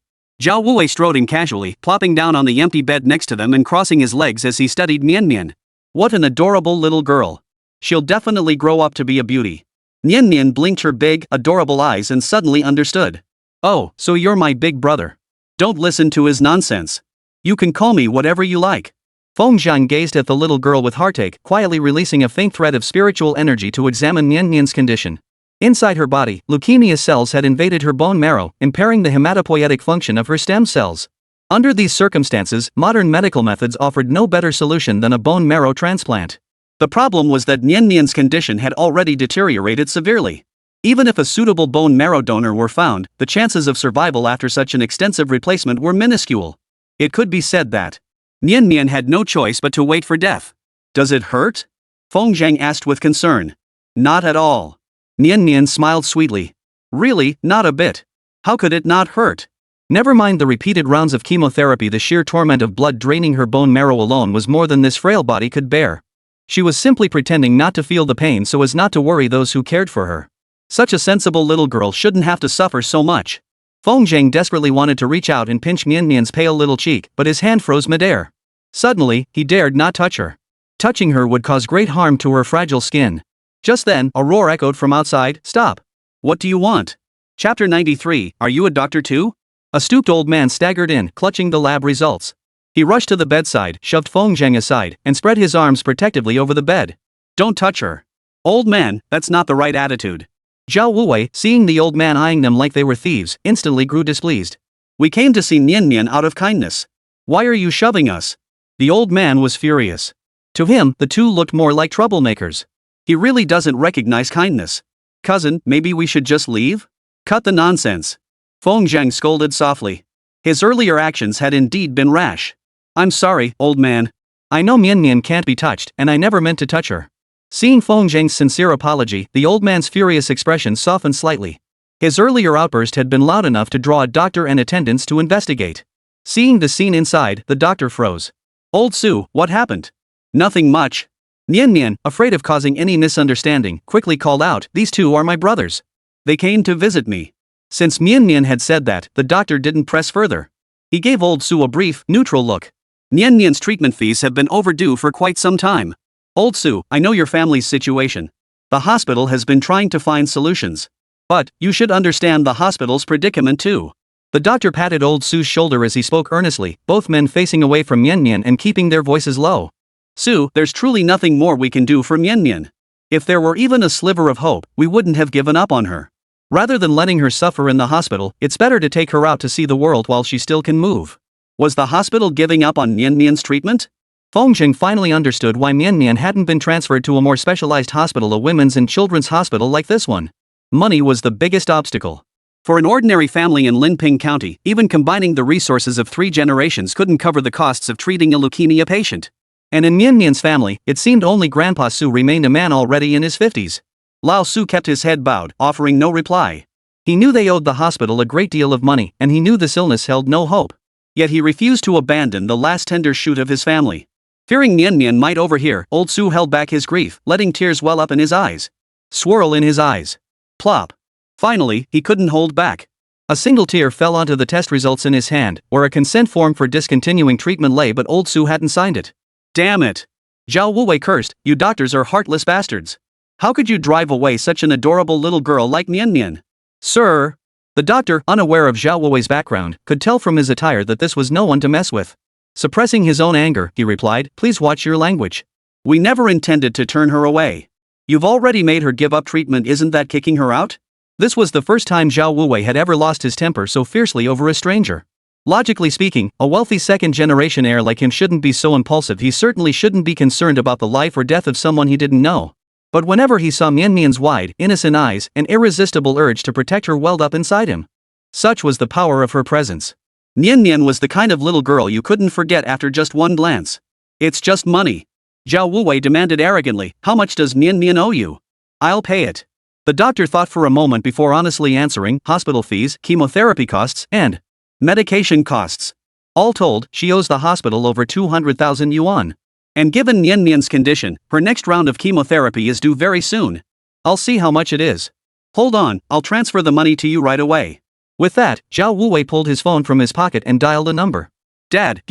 Wuwei strode in casually, plopping down on the empty bed next to them and crossing his legs as he studied Mian Mian. What an adorable little girl. She'll definitely grow up to be a beauty. Mian Mian blinked her big, adorable eyes and suddenly understood. Oh, so you're my big brother. Don't listen to his nonsense. You can call me whatever you like. Feng Zhang gazed at the little girl with heartache, quietly releasing a faint thread of spiritual energy to examine Mian Mian's condition. Inside her body, leukemia cells had invaded her bone marrow, impairing the hematopoietic function of her stem cells. Under these circumstances, modern medical methods offered no better solution than a bone marrow transplant. The problem was that Mian Mian's condition had already deteriorated severely. Even if a suitable bone marrow donor were found, the chances of survival after such an extensive replacement were minuscule. It could be said that Mian Mian had no choice but to wait for death. Does it hurt? Feng Zhang asked with concern. Not at all. Mian Mian smiled sweetly. Really, not a bit. How could it not hurt? Never mind the repeated rounds of chemotherapy, the sheer torment of blood draining her bone marrow alone was more than this frail body could bear. She was simply pretending not to feel the pain so as not to worry those who cared for her. Such a sensible little girl shouldn't have to suffer so much. Feng Zhang desperately wanted to reach out and pinch Mian Mian's pale little cheek, but his hand froze midair. Suddenly, he dared not touch her. Touching her would cause great harm to her fragile skin. Just then, a roar echoed from outside, "Stop! What do you want?" Chapter 93, Are you a doctor too? A stooped old man staggered in, clutching the lab results. He rushed to the bedside, shoved Feng Zhang aside, and spread his arms protectively over the bed. Don't touch her. Old man, that's not the right attitude. Zhao Wuwei, seeing the old man eyeing them like they were thieves, instantly grew displeased. We came to see Mian Mian out of kindness. Why are you shoving us? The old man was furious. To him, the two looked more like troublemakers. He really doesn't recognize kindness. Cousin, maybe we should just leave? Cut the nonsense. Feng Zhang scolded softly. His earlier actions had indeed been rash. I'm sorry, old man. I know Mian Mian can't be touched, and I never meant to touch her. Seeing Feng Zhang's sincere apology, the old man's furious expression softened slightly. His earlier outburst had been loud enough to draw a doctor and attendants to investigate. Seeing the scene inside, the doctor froze. Old Su, what happened? Nothing much. Mian Mian, afraid of causing any misunderstanding, quickly called out, These two are my brothers. They came to visit me. Since Nian Nian had said that, the doctor didn't press further. He gave old Su a brief, neutral look. Nian Nian's treatment fees have been overdue for quite some time. Old Su, I know your family's situation. The hospital has been trying to find solutions. But, you should understand the hospital's predicament too. The doctor patted old Su's shoulder as he spoke earnestly, both men facing away from Nian Nian and keeping their voices low. Su, there's truly nothing more we can do for Nian Nian. If there were even a sliver of hope, we wouldn't have given up on her. Rather than letting her suffer in the hospital, it's better to take her out to see the world while she still can move. Was the hospital giving up on Nian Nian's treatment? Feng finally understood why Nian Nian hadn't been transferred to a more specialized hospital, a women's and children's hospital like this one. Money was the biggest obstacle. For an ordinary family in Linping County, even combining the resources of 3 generations couldn't cover the costs of treating a leukemia patient. And in Nian Nian's family, it seemed only Grandpa Su remained a man already in his 50s. Lao Su kept his head bowed, offering no reply. He knew they owed the hospital a great deal of money, and he knew this illness held no hope. Yet he refused to abandon the last tender shoot of his family. Fearing Nian Nian might overhear, old Su held back his grief, letting tears well up in his eyes. Swirl in his eyes. Plop. Finally, he couldn't hold back. A single tear fell onto the test results in his hand, where a consent form for discontinuing treatment lay, but old Su hadn't signed it. Damn it! Zhao Wuwei cursed, you doctors are heartless bastards. How could you drive away such an adorable little girl like Nian Nian? Sir! The doctor, unaware of Zhao Wuwei's background, could tell from his attire that this was no one to mess with. Suppressing his own anger, he replied, please watch your language. We never intended to turn her away. You've already made her give up treatment, isn't that kicking her out? This was the first time Zhao Wuwei had ever lost his temper so fiercely over a stranger. Logically speaking, a wealthy second-generation heir like him shouldn't be so impulsive. He certainly shouldn't be concerned about the life or death of someone he didn't know. But whenever he saw Nian Nian's wide, innocent eyes, an irresistible urge to protect her welled up inside him. Such was the power of her presence. Nian Nian was the kind of little girl you couldn't forget after just one glance. It's just money. Zhao Wuwei demanded arrogantly, how much does Nian Nian owe you? I'll pay it. The doctor thought for a moment before honestly answering, hospital fees, chemotherapy costs, and medication costs. All told, she owes the hospital over 200,000 yuan. And given Nian Nian's condition, her next round of chemotherapy is due very soon. I'll see how much it is. Hold on, I'll transfer the money to you right away. With that, Zhao Wuwei pulled his phone from his pocket and dialed a number. Dad,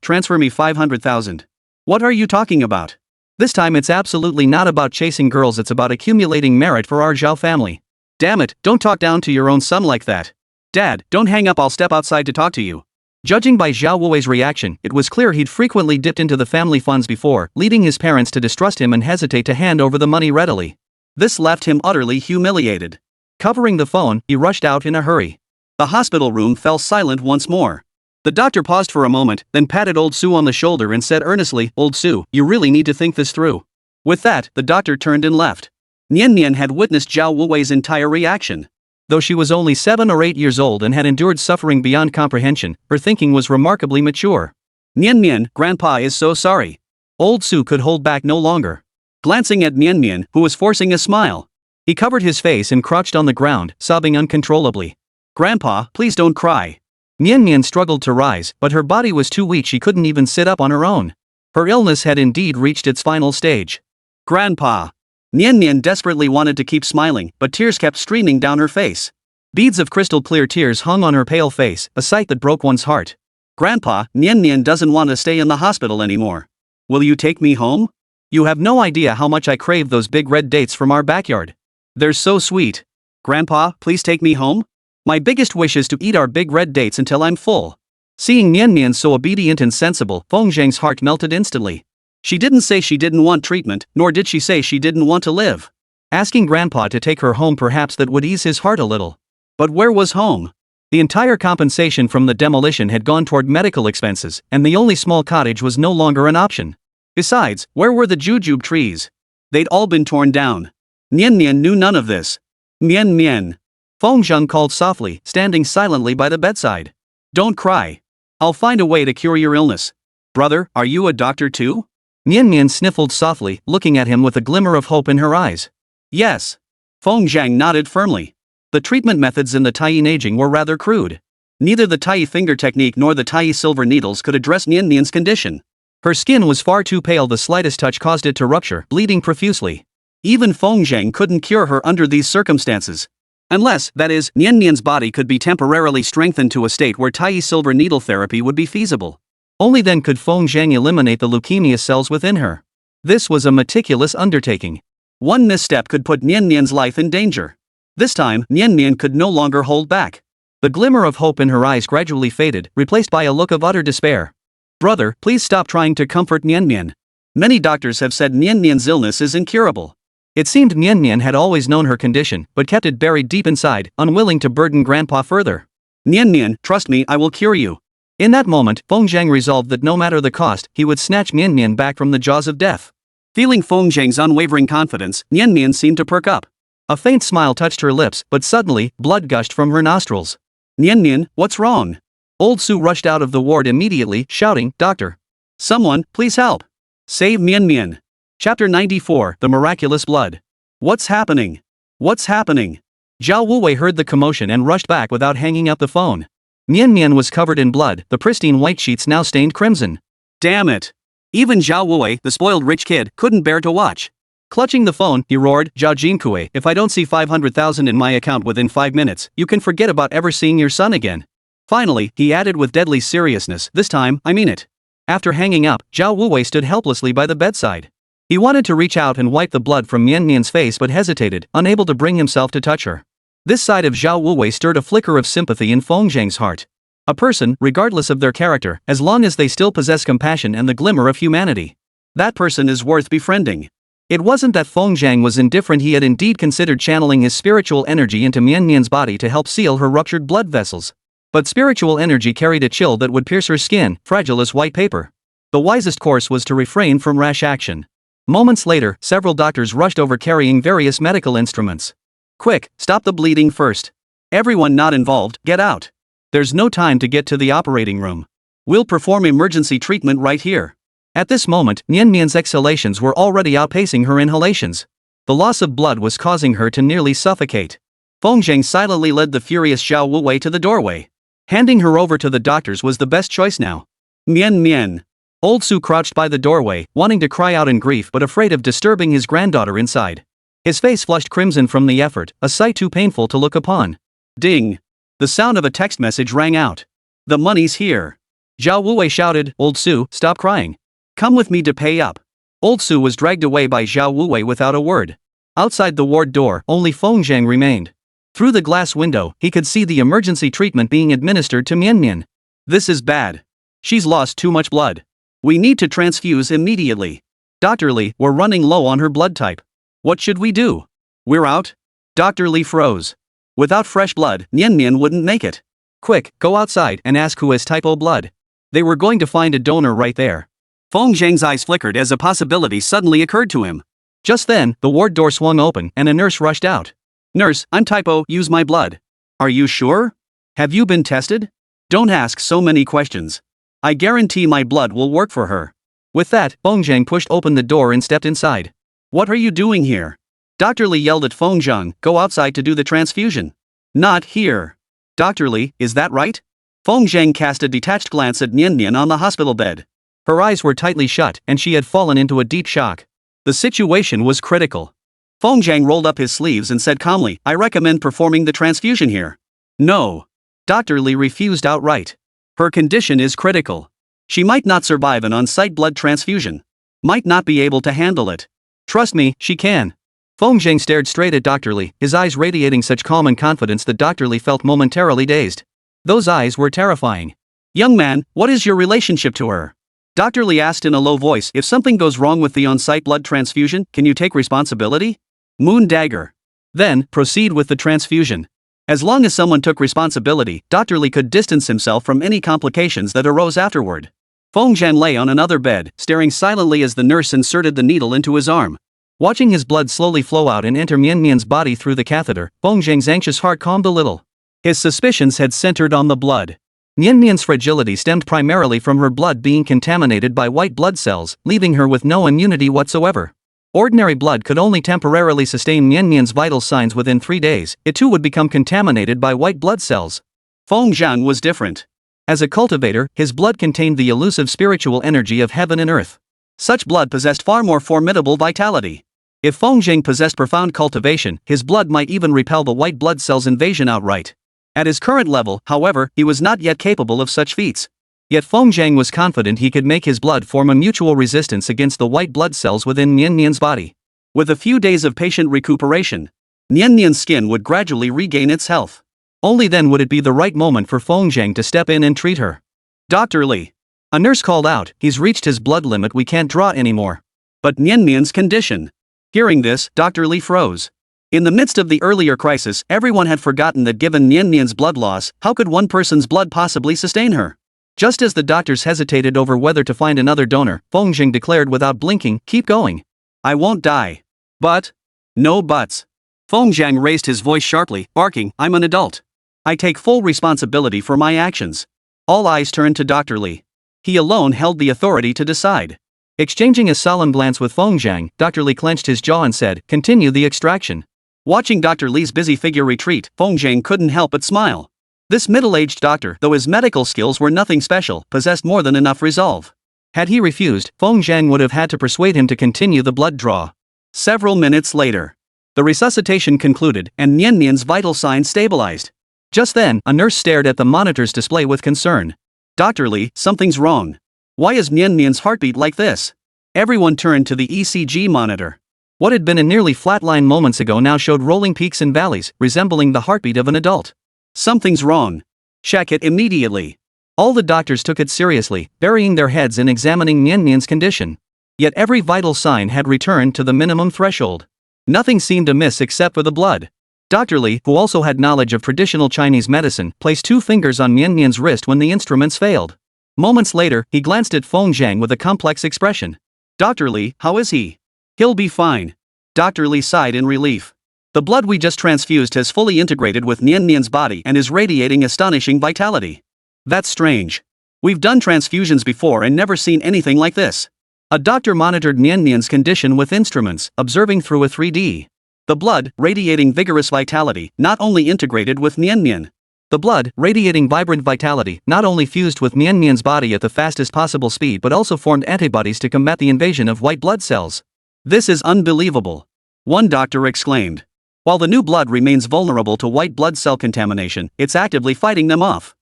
transfer me 500,000. What are you talking about? This time it's absolutely not about chasing girls, it's about accumulating merit for our Zhao family. Damn it, don't talk down to your own son like that. Dad, don't hang up, I'll step outside to talk to you. Judging by Zhao Wuwei's reaction, it was clear he'd frequently dipped into the family funds before, leading his parents to distrust him and hesitate to hand over the money readily. This left him utterly humiliated. Covering the phone, he rushed out in a hurry. The hospital room fell silent once more. The doctor paused for a moment, then patted old Su on the shoulder and said earnestly, Old Su, you really need to think this through. With that, the doctor turned and left. Nian Nian had witnessed Zhao Wuwei's entire reaction. Though she was only 7 or 8 years old and had endured suffering beyond comprehension, her thinking was remarkably mature. Nian Nian, Grandpa is so sorry. Old Su could hold back no longer. Glancing at Nian Nian, who was forcing a smile, he covered his face and crouched on the ground, sobbing uncontrollably. Grandpa, please don't cry. Nian Nian struggled to rise, but her body was too weak, she couldn't even sit up on her own. Her illness had indeed reached its final stage. Grandpa. Nian Nian desperately wanted to keep smiling, but tears kept streaming down her face. Beads of crystal clear tears hung on her pale face, a sight that broke one's heart. Grandpa, Nian Nian doesn't want to stay in the hospital anymore. Will you take me home? You have no idea how much I crave those big red dates from our backyard. They're so sweet. Grandpa, please take me home? My biggest wish is to eat our big red dates until I'm full. Seeing Nian Nian so obedient and sensible, Feng Zheng's heart melted instantly. She didn't say she didn't want treatment, nor did she say she didn't want to live. Asking Grandpa to take her home, perhaps that would ease his heart a little. But where was home? The entire compensation from the demolition had gone toward medical expenses, and the only small cottage was no longer an option. Besides, where were the jujube trees? They'd all been torn down. Nian Nian knew none of this. Nian Nian. Feng Zheng called softly, standing silently by the bedside. Don't cry. I'll find a way to cure your illness. Brother, are you a doctor too? Nian Nian sniffled softly, looking at him with a glimmer of hope in her eyes. Yes. Feng Zheng nodded firmly. The treatment methods in the Taiyi Neijing were rather crude. Neither the Taiyi finger technique nor the Taiyi silver needles could address Nian Nian's condition. Her skin was far too pale, the slightest touch caused it to rupture, bleeding profusely. Even Feng Zheng couldn't cure her under these circumstances. Unless, that is, Nian Nian's body could be temporarily strengthened to a state where Tai silver needle therapy would be feasible. Only then could Feng Zhang eliminate the leukemia cells within her. This was a meticulous undertaking. One misstep could put Nian Nian's life in danger. This time, Nian Nian could no longer hold back. The glimmer of hope in her eyes gradually faded, replaced by a look of utter despair. Brother, please stop trying to comfort Nian Nian. Many doctors have said Nian Nian's illness is incurable. It seemed Nian Nian had always known her condition, but kept it buried deep inside, unwilling to burden Grandpa further. Nian Nian, trust me, I will cure you. In that moment, Feng Zhang resolved that no matter the cost, he would snatch Nian Nian back from the jaws of death. Feeling Feng Zhang's unwavering confidence, Nian Nian seemed to perk up. A faint smile touched her lips, but suddenly, blood gushed from her nostrils. Nian Nian, what's wrong? Old Su rushed out of the ward immediately, shouting, Doctor! Someone, please help! Save Nian Nian! Chapter 94, The Miraculous Blood. What's happening? What's happening? Zhao Wuwei heard the commotion and rushed back without hanging up the phone. Nian Nian was covered in blood, the pristine white sheets now stained crimson. Damn it! Even Zhao Wuwei, the spoiled rich kid, couldn't bear to watch. Clutching the phone, he roared, Zhao Jinkue, if I don't see 500,000 in my account within 5 minutes, you can forget about ever seeing your son again. Finally, he added with deadly seriousness, this time, I mean it. After hanging up, Zhao Wuwei stood helplessly by the bedside. He wanted to reach out and wipe the blood from Nian Nian's face but hesitated, unable to bring himself to touch her. This side of Zhao Wuwei stirred a flicker of sympathy in Feng Zhang's heart. A person, regardless of their character, as long as they still possess compassion and the glimmer of humanity. That person is worth befriending. It wasn't that Feng Zhang was indifferent, he had indeed considered channeling his spiritual energy into Nian Nian's body to help seal her ruptured blood vessels. But spiritual energy carried a chill that would pierce her skin, fragile as white paper. The wisest course was to refrain from rash action. Moments later, several doctors rushed over carrying various medical instruments. Quick, stop the bleeding first. Everyone not involved, get out. There's no time to get to the operating room. We'll perform emergency treatment right here. At this moment, Nian Nian's exhalations were already outpacing her inhalations. The loss of blood was causing her to nearly suffocate. Feng Zhang silently led the furious Zhao Wuwei to the doorway. Handing her over to the doctors was the best choice now. Nian Nian. Old Su crouched by the doorway, wanting to cry out in grief but afraid of disturbing his granddaughter inside. His face flushed crimson from the effort, a sight too painful to look upon. Ding! The sound of a text message rang out. The money's here. Zhao Wuwei shouted, Old Su, stop crying. Come with me to pay up. Old Su was dragged away by Zhao Wuwei without a word. Outside the ward door, only Feng Zhang remained. Through the glass window, he could see the emergency treatment being administered to Nian Nian. This is bad. She's lost too much blood. We need to transfuse immediately. Dr. Li, we're running low on her blood type. What should we do? We're out? Dr. Li froze. Without fresh blood, Nian Nian wouldn't make it. Quick, go outside and ask who has type O blood. They were going to find a donor right there. Feng Zhang's eyes flickered as a possibility suddenly occurred to him. Just then, the ward door swung open and a nurse rushed out. Nurse, I'm type O, use my blood. Are you sure? Have you been tested? Don't ask so many questions. I guarantee my blood will work for her. With that, Feng Zhang pushed open the door and stepped inside. What are you doing here? Dr. Li yelled at Feng Zhang, go outside to do the transfusion. Not here. Dr. Li, is that right? Feng Zhang cast a detached glance at Nian Nian on the hospital bed. Her eyes were tightly shut and she had fallen into a deep shock. The situation was critical. Feng Zhang rolled up his sleeves and said calmly, I recommend performing the transfusion here. No. Dr. Li refused outright. Her condition is critical. She might not survive an on-site blood transfusion. Might not be able to handle it. Trust me, she can. Feng Zhang stared straight at Dr. Li, his eyes radiating such calm and confidence that Dr. Li felt momentarily dazed. Those eyes were terrifying. Young man, what is your relationship to her? Dr. Li asked in a low voice, if something goes wrong with the on-site blood transfusion, can you take responsibility? Moon dagger. Then, proceed with the transfusion. As long as someone took responsibility, Dr. Li could distance himself from any complications that arose afterward. Feng Zhang lay on another bed, staring silently as the nurse inserted the needle into his arm. Watching his blood slowly flow out and enter Nian Nian's body through the catheter, Feng Zhang's anxious heart calmed a little. His suspicions had centered on the blood. Nian Nian's fragility stemmed primarily from her blood being contaminated by white blood cells, leaving her with no immunity whatsoever. Ordinary blood could only temporarily sustain Nian Nian's vital signs within 3 days, it too would become contaminated by white blood cells. Feng Zhang was different. As a cultivator, his blood contained the elusive spiritual energy of heaven and earth. Such blood possessed far more formidable vitality. If Feng Zheng possessed profound cultivation, his blood might even repel the white blood cells' invasion outright. At his current level, however, he was not yet capable of such feats. Yet Feng Zheng was confident he could make his blood form a mutual resistance against the white blood cells within Nian Nian's body. With a few days of patient recuperation, Nian Nian's skin would gradually regain its health. Only then would it be the right moment for Feng Zheng to step in and treat her. Dr. Li. A nurse called out, "He's reached his blood limit, we can't draw anymore." But Nian Nian's condition. Hearing this, Dr. Li froze. In the midst of the earlier crisis, everyone had forgotten that given Nian Nian's blood loss, how could one person's blood possibly sustain her? Just as the doctors hesitated over whether to find another donor, Feng Zheng declared without blinking, "Keep going. I won't die." But? No buts. Feng Zheng raised his voice sharply, barking, "I'm an adult. I take full responsibility for my actions." All eyes turned to Dr. Li. He alone held the authority to decide. Exchanging a solemn glance with Feng Zheng, Dr. Li clenched his jaw and said, "Continue the extraction." Watching Dr. Li's busy figure retreat, Feng Zheng couldn't help but smile. This middle-aged doctor, though his medical skills were nothing special, possessed more than enough resolve. Had he refused, Feng Zheng would have had to persuade him to continue the blood draw. Several minutes later, the resuscitation concluded, and Nian Nian's vital signs stabilized. Just then, a nurse stared at the monitor's display with concern. "Dr. Li, something's wrong. Why is Nian Nian's heartbeat like this?" Everyone turned to the ECG monitor. What had been a nearly flat line moments ago now showed rolling peaks and valleys, resembling the heartbeat of an adult. "Something's wrong. Check it immediately." All the doctors took it seriously, burying their heads in examining Nian Nian's condition. Yet every vital sign had returned to the minimum threshold. Nothing seemed amiss except for the blood. Dr. Li, who also had knowledge of traditional Chinese medicine, placed 2 fingers on Nian Nian's wrist when the instruments failed. Moments later, he glanced at Feng Zheng with a complex expression. "Dr. Li, how is he?" "He'll be fine." Dr. Li sighed in relief. "The blood we just transfused has fully integrated with Nian Nian's body and is radiating astonishing vitality." "That's strange. We've done transfusions before and never seen anything like this." A doctor monitored Nian Nian's condition with instruments, observing through a 3D. The blood, radiating vigorous vitality, not only integrated with Nian Nian. The blood, radiating vibrant vitality, not only fused with Nian Nian's body at the fastest possible speed but also formed antibodies to combat the invasion of white blood cells. "This is unbelievable," one doctor exclaimed. "While the new blood remains vulnerable to white blood cell contamination, it's actively fighting them off."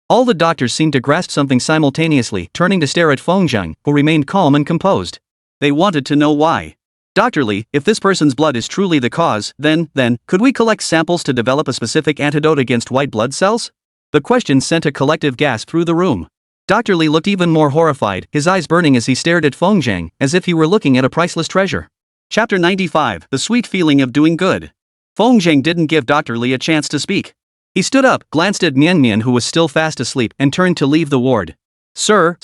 All the doctors seemed to grasp something simultaneously, turning to stare at Feng Zheng, who remained calm and composed. They wanted to know why. "Dr. Li, if this person's blood is truly the cause, then, could we collect samples to develop a specific antidote against white blood cells?" The question sent a collective gasp through the room. Dr. Li looked even more horrified, his eyes burning as he stared at Feng Zheng, as if he were looking at a priceless treasure. Chapter 95, The Sweet Feeling of Doing Good. Feng Zheng didn't give Dr. Li a chance to speak. He stood up, glanced at Nian Nian who was still fast asleep, and turned to leave the ward. Sir.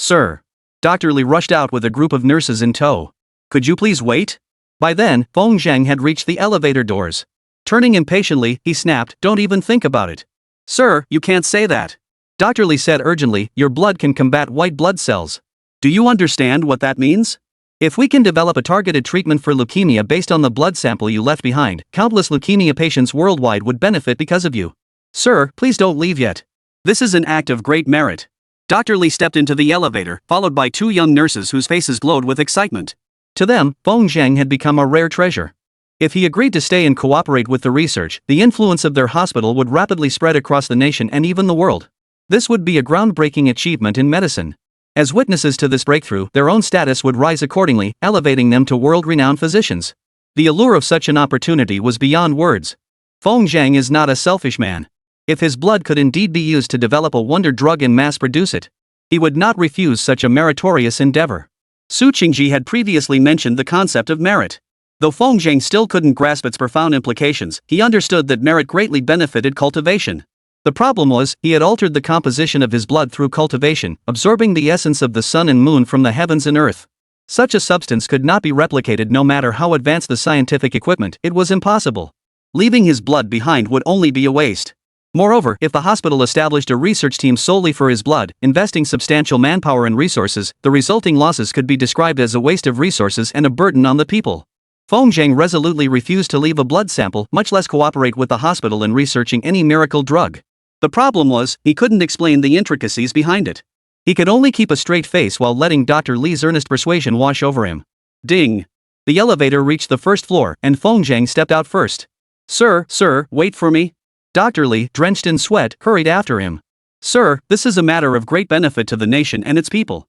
Dr. Li rushed out with a group of nurses in tow. "Could you please wait?" By then, Feng Zheng had reached the elevator doors. Turning impatiently, he snapped, "Don't even think about it." "Sir, you can't say that." Dr. Li said urgently, "Your blood can combat white blood cells. Do you understand what that means? If we can develop a targeted treatment for leukemia based on the blood sample you left behind, countless leukemia patients worldwide would benefit because of you. Sir, please don't leave yet. This is an act of great merit." Dr. Li stepped into the elevator, followed by 2 young nurses whose faces glowed with excitement. To them, Feng Zheng had become a rare treasure. If he agreed to stay and cooperate with the research, the influence of their hospital would rapidly spread across the nation and even the world. This would be a groundbreaking achievement in medicine. As witnesses to this breakthrough, their own status would rise accordingly, elevating them to world-renowned physicians. The allure of such an opportunity was beyond words. Feng Zheng is not a selfish man. If his blood could indeed be used to develop a wonder drug and mass-produce it, he would not refuse such a meritorious endeavor. Su Qingji had previously mentioned the concept of merit. Though Feng Zheng still couldn't grasp its profound implications, he understood that merit greatly benefited cultivation. The problem was, he had altered the composition of his blood through cultivation, absorbing the essence of the sun and moon from the heavens and earth. Such a substance could not be replicated no matter how advanced the scientific equipment, it was impossible. Leaving his blood behind would only be a waste. Moreover, if the hospital established a research team solely for his blood, investing substantial manpower and resources, the resulting losses could be described as a waste of resources and a burden on the people. Feng Zheng resolutely refused to leave a blood sample, much less cooperate with the hospital in researching any miracle drug. The problem was, he couldn't explain the intricacies behind it. He could only keep a straight face while letting Dr. Li's earnest persuasion wash over him. Ding! The elevator reached the first floor and Feng Zhang stepped out first. Sir, wait for me. Dr. Li, drenched in sweat, hurried after him. Sir, this is a matter of great benefit to the nation and its people.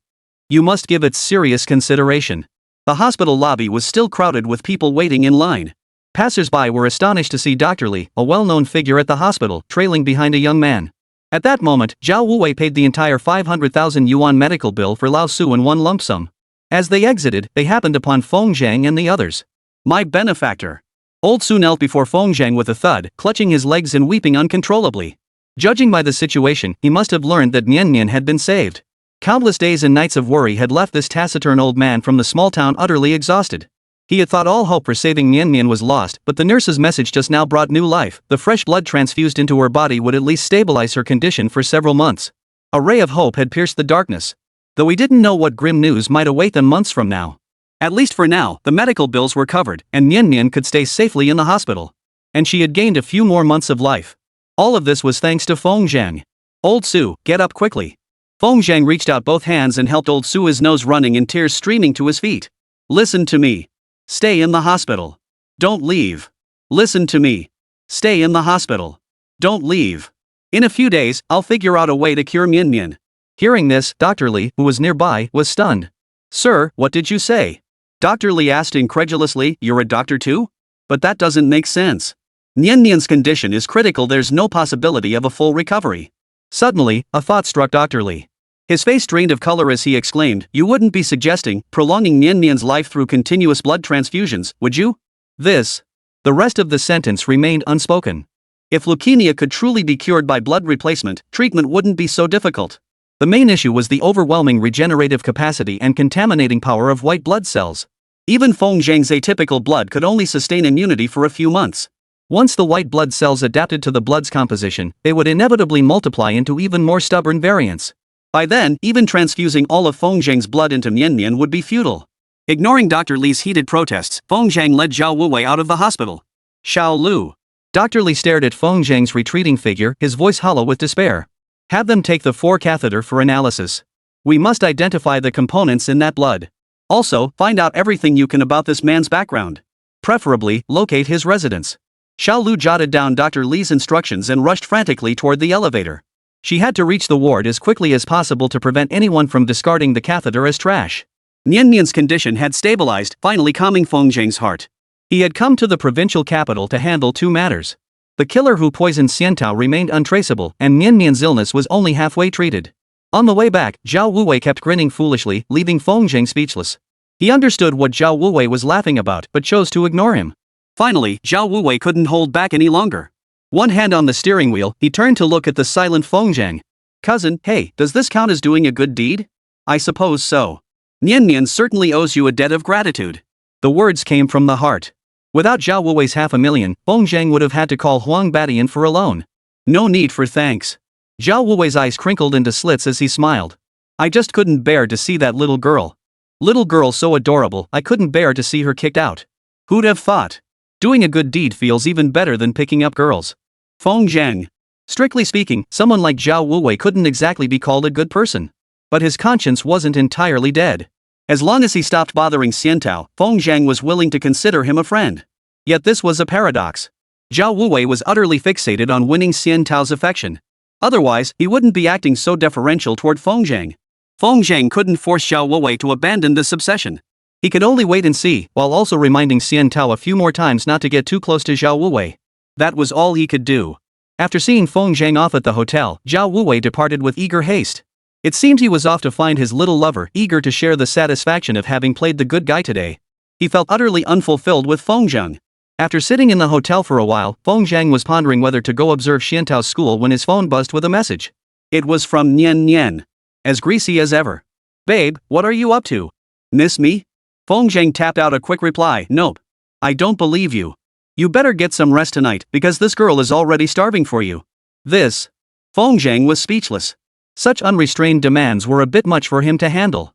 You must give it serious consideration. The hospital lobby was still crowded with people waiting in line. Passers-by were astonished to see Dr. Li, a well-known figure at the hospital, trailing behind a young man. At that moment, Zhao Wuwei paid the entire 500,000 yuan medical bill for Lao Su in one lump sum. As they exited, they happened upon Feng Zhang and the others. My benefactor. Old Su knelt before Feng Zhang with a thud, clutching his legs and weeping uncontrollably. Judging by the situation, he must have learned that Nian Nian had been saved. Countless days and nights of worry had left this taciturn old man from the small town utterly exhausted. He had thought all hope for saving Nian Nian was lost, but the nurse's message just now brought new life. The fresh blood transfused into her body would at least stabilize her condition for several months. A ray of hope had pierced the darkness. Though he didn't know what grim news might await them months from now. At least for now, the medical bills were covered, and Nian Nian could stay safely in the hospital. And she had gained a few more months of life. All of this was thanks to Feng Zhang. Old Su, get up quickly. Feng Zhang reached out both hands and helped Old Su, his nose running and tears streaming to his feet. Listen to me. Stay in the hospital. Don't leave. Listen to me. Stay in the hospital. Don't leave. In a few days, I'll figure out a way to cure Nian Nian. Hearing this, Dr. Li, who was nearby, was stunned. Sir, what did you say? Dr. Li asked incredulously. You're a doctor too? But that doesn't make sense. Nian Nian's condition is critical, there's no possibility of a full recovery. Suddenly, a thought struck Dr. Li. His face drained of color as he exclaimed, you wouldn't be suggesting prolonging Nian Nian's life through continuous blood transfusions, would you? The rest of the sentence remained unspoken. If leukemia could truly be cured by blood replacement, treatment wouldn't be so difficult. The main issue was the overwhelming regenerative capacity and contaminating power of white blood cells. Even Feng Zhang's atypical blood could only sustain immunity for a few months. Once the white blood cells adapted to the blood's composition, they would inevitably multiply into even more stubborn variants. By then, even transfusing all of Feng Zhang's blood into Nian Nian would be futile. Ignoring Dr. Li's heated protests, Feng Zhang led Zhao Wuwei out of the hospital. Xiao Lu. Dr. Li stared at Feng Zhang's retreating figure, his voice hollow with despair. Have them take the 4 catheter for analysis. We must identify the components in that blood. Also, find out everything you can about this man's background. Preferably, locate his residence. Xiao Lu jotted down Dr. Li's instructions and rushed frantically toward the elevator. She had to reach the ward as quickly as possible to prevent anyone from discarding the catheter as trash. Nian Nian's condition had stabilized, finally calming Feng Zhang's heart. He had come to the provincial capital to handle 2 matters. The killer who poisoned Xiantao remained untraceable, and Nian Nian's illness was only halfway treated. On the way back, Zhao Wuwei kept grinning foolishly, leaving Feng Zhang speechless. He understood what Zhao Wuwei was laughing about, but chose to ignore him. Finally, Zhao Wuwei couldn't hold back any longer. One hand on the steering wheel, he turned to look at the silent Feng Zhang. Cousin, hey, does this count as doing a good deed? I suppose so. Nian Nian certainly owes you a debt of gratitude. The words came from the heart. Without Zhao Wuwei's $500,000, Feng Zhang would have had to call Huang Badian for a loan. No need for thanks. Zhao Wuwei's eyes crinkled into slits as he smiled. I just couldn't bear to see that little girl. Little girl so adorable, I couldn't bear to see her kicked out. Who'd have thought? Doing a good deed feels even better than picking up girls. Feng Zhang. Strictly speaking, someone like Zhao Wuwei couldn't exactly be called a good person. But his conscience wasn't entirely dead. As long as he stopped bothering Xiantao, Feng Zhang was willing to consider him a friend. Yet this was a paradox. Zhao Wuwei was utterly fixated on winning Xiantao's affection. Otherwise, he wouldn't be acting so deferential toward Feng Zhang. Feng Zhang couldn't force Zhao Wuwei to abandon this obsession. He could only wait and see, while also reminding Xiantao a few more times not to get too close to Zhao Wuwei. That was all he could do. After seeing Feng Zhang off at the hotel, Zhao Wuwei departed with eager haste. It seemed he was off to find his little lover, eager to share the satisfaction of having played the good guy today. He felt utterly unfulfilled with Feng Zhang. After sitting in the hotel for a while, Feng Zhang was pondering whether to go observe Xiantao's school when his phone buzzed with a message. It was from Nian Nian. As greasy as ever. Babe, what are you up to? Miss me? Feng Zhang tapped out a quick reply. Nope. I don't believe you. You better get some rest tonight, because this girl is already starving for you. Feng Zhang was speechless. Such unrestrained demands were a bit much for him to handle.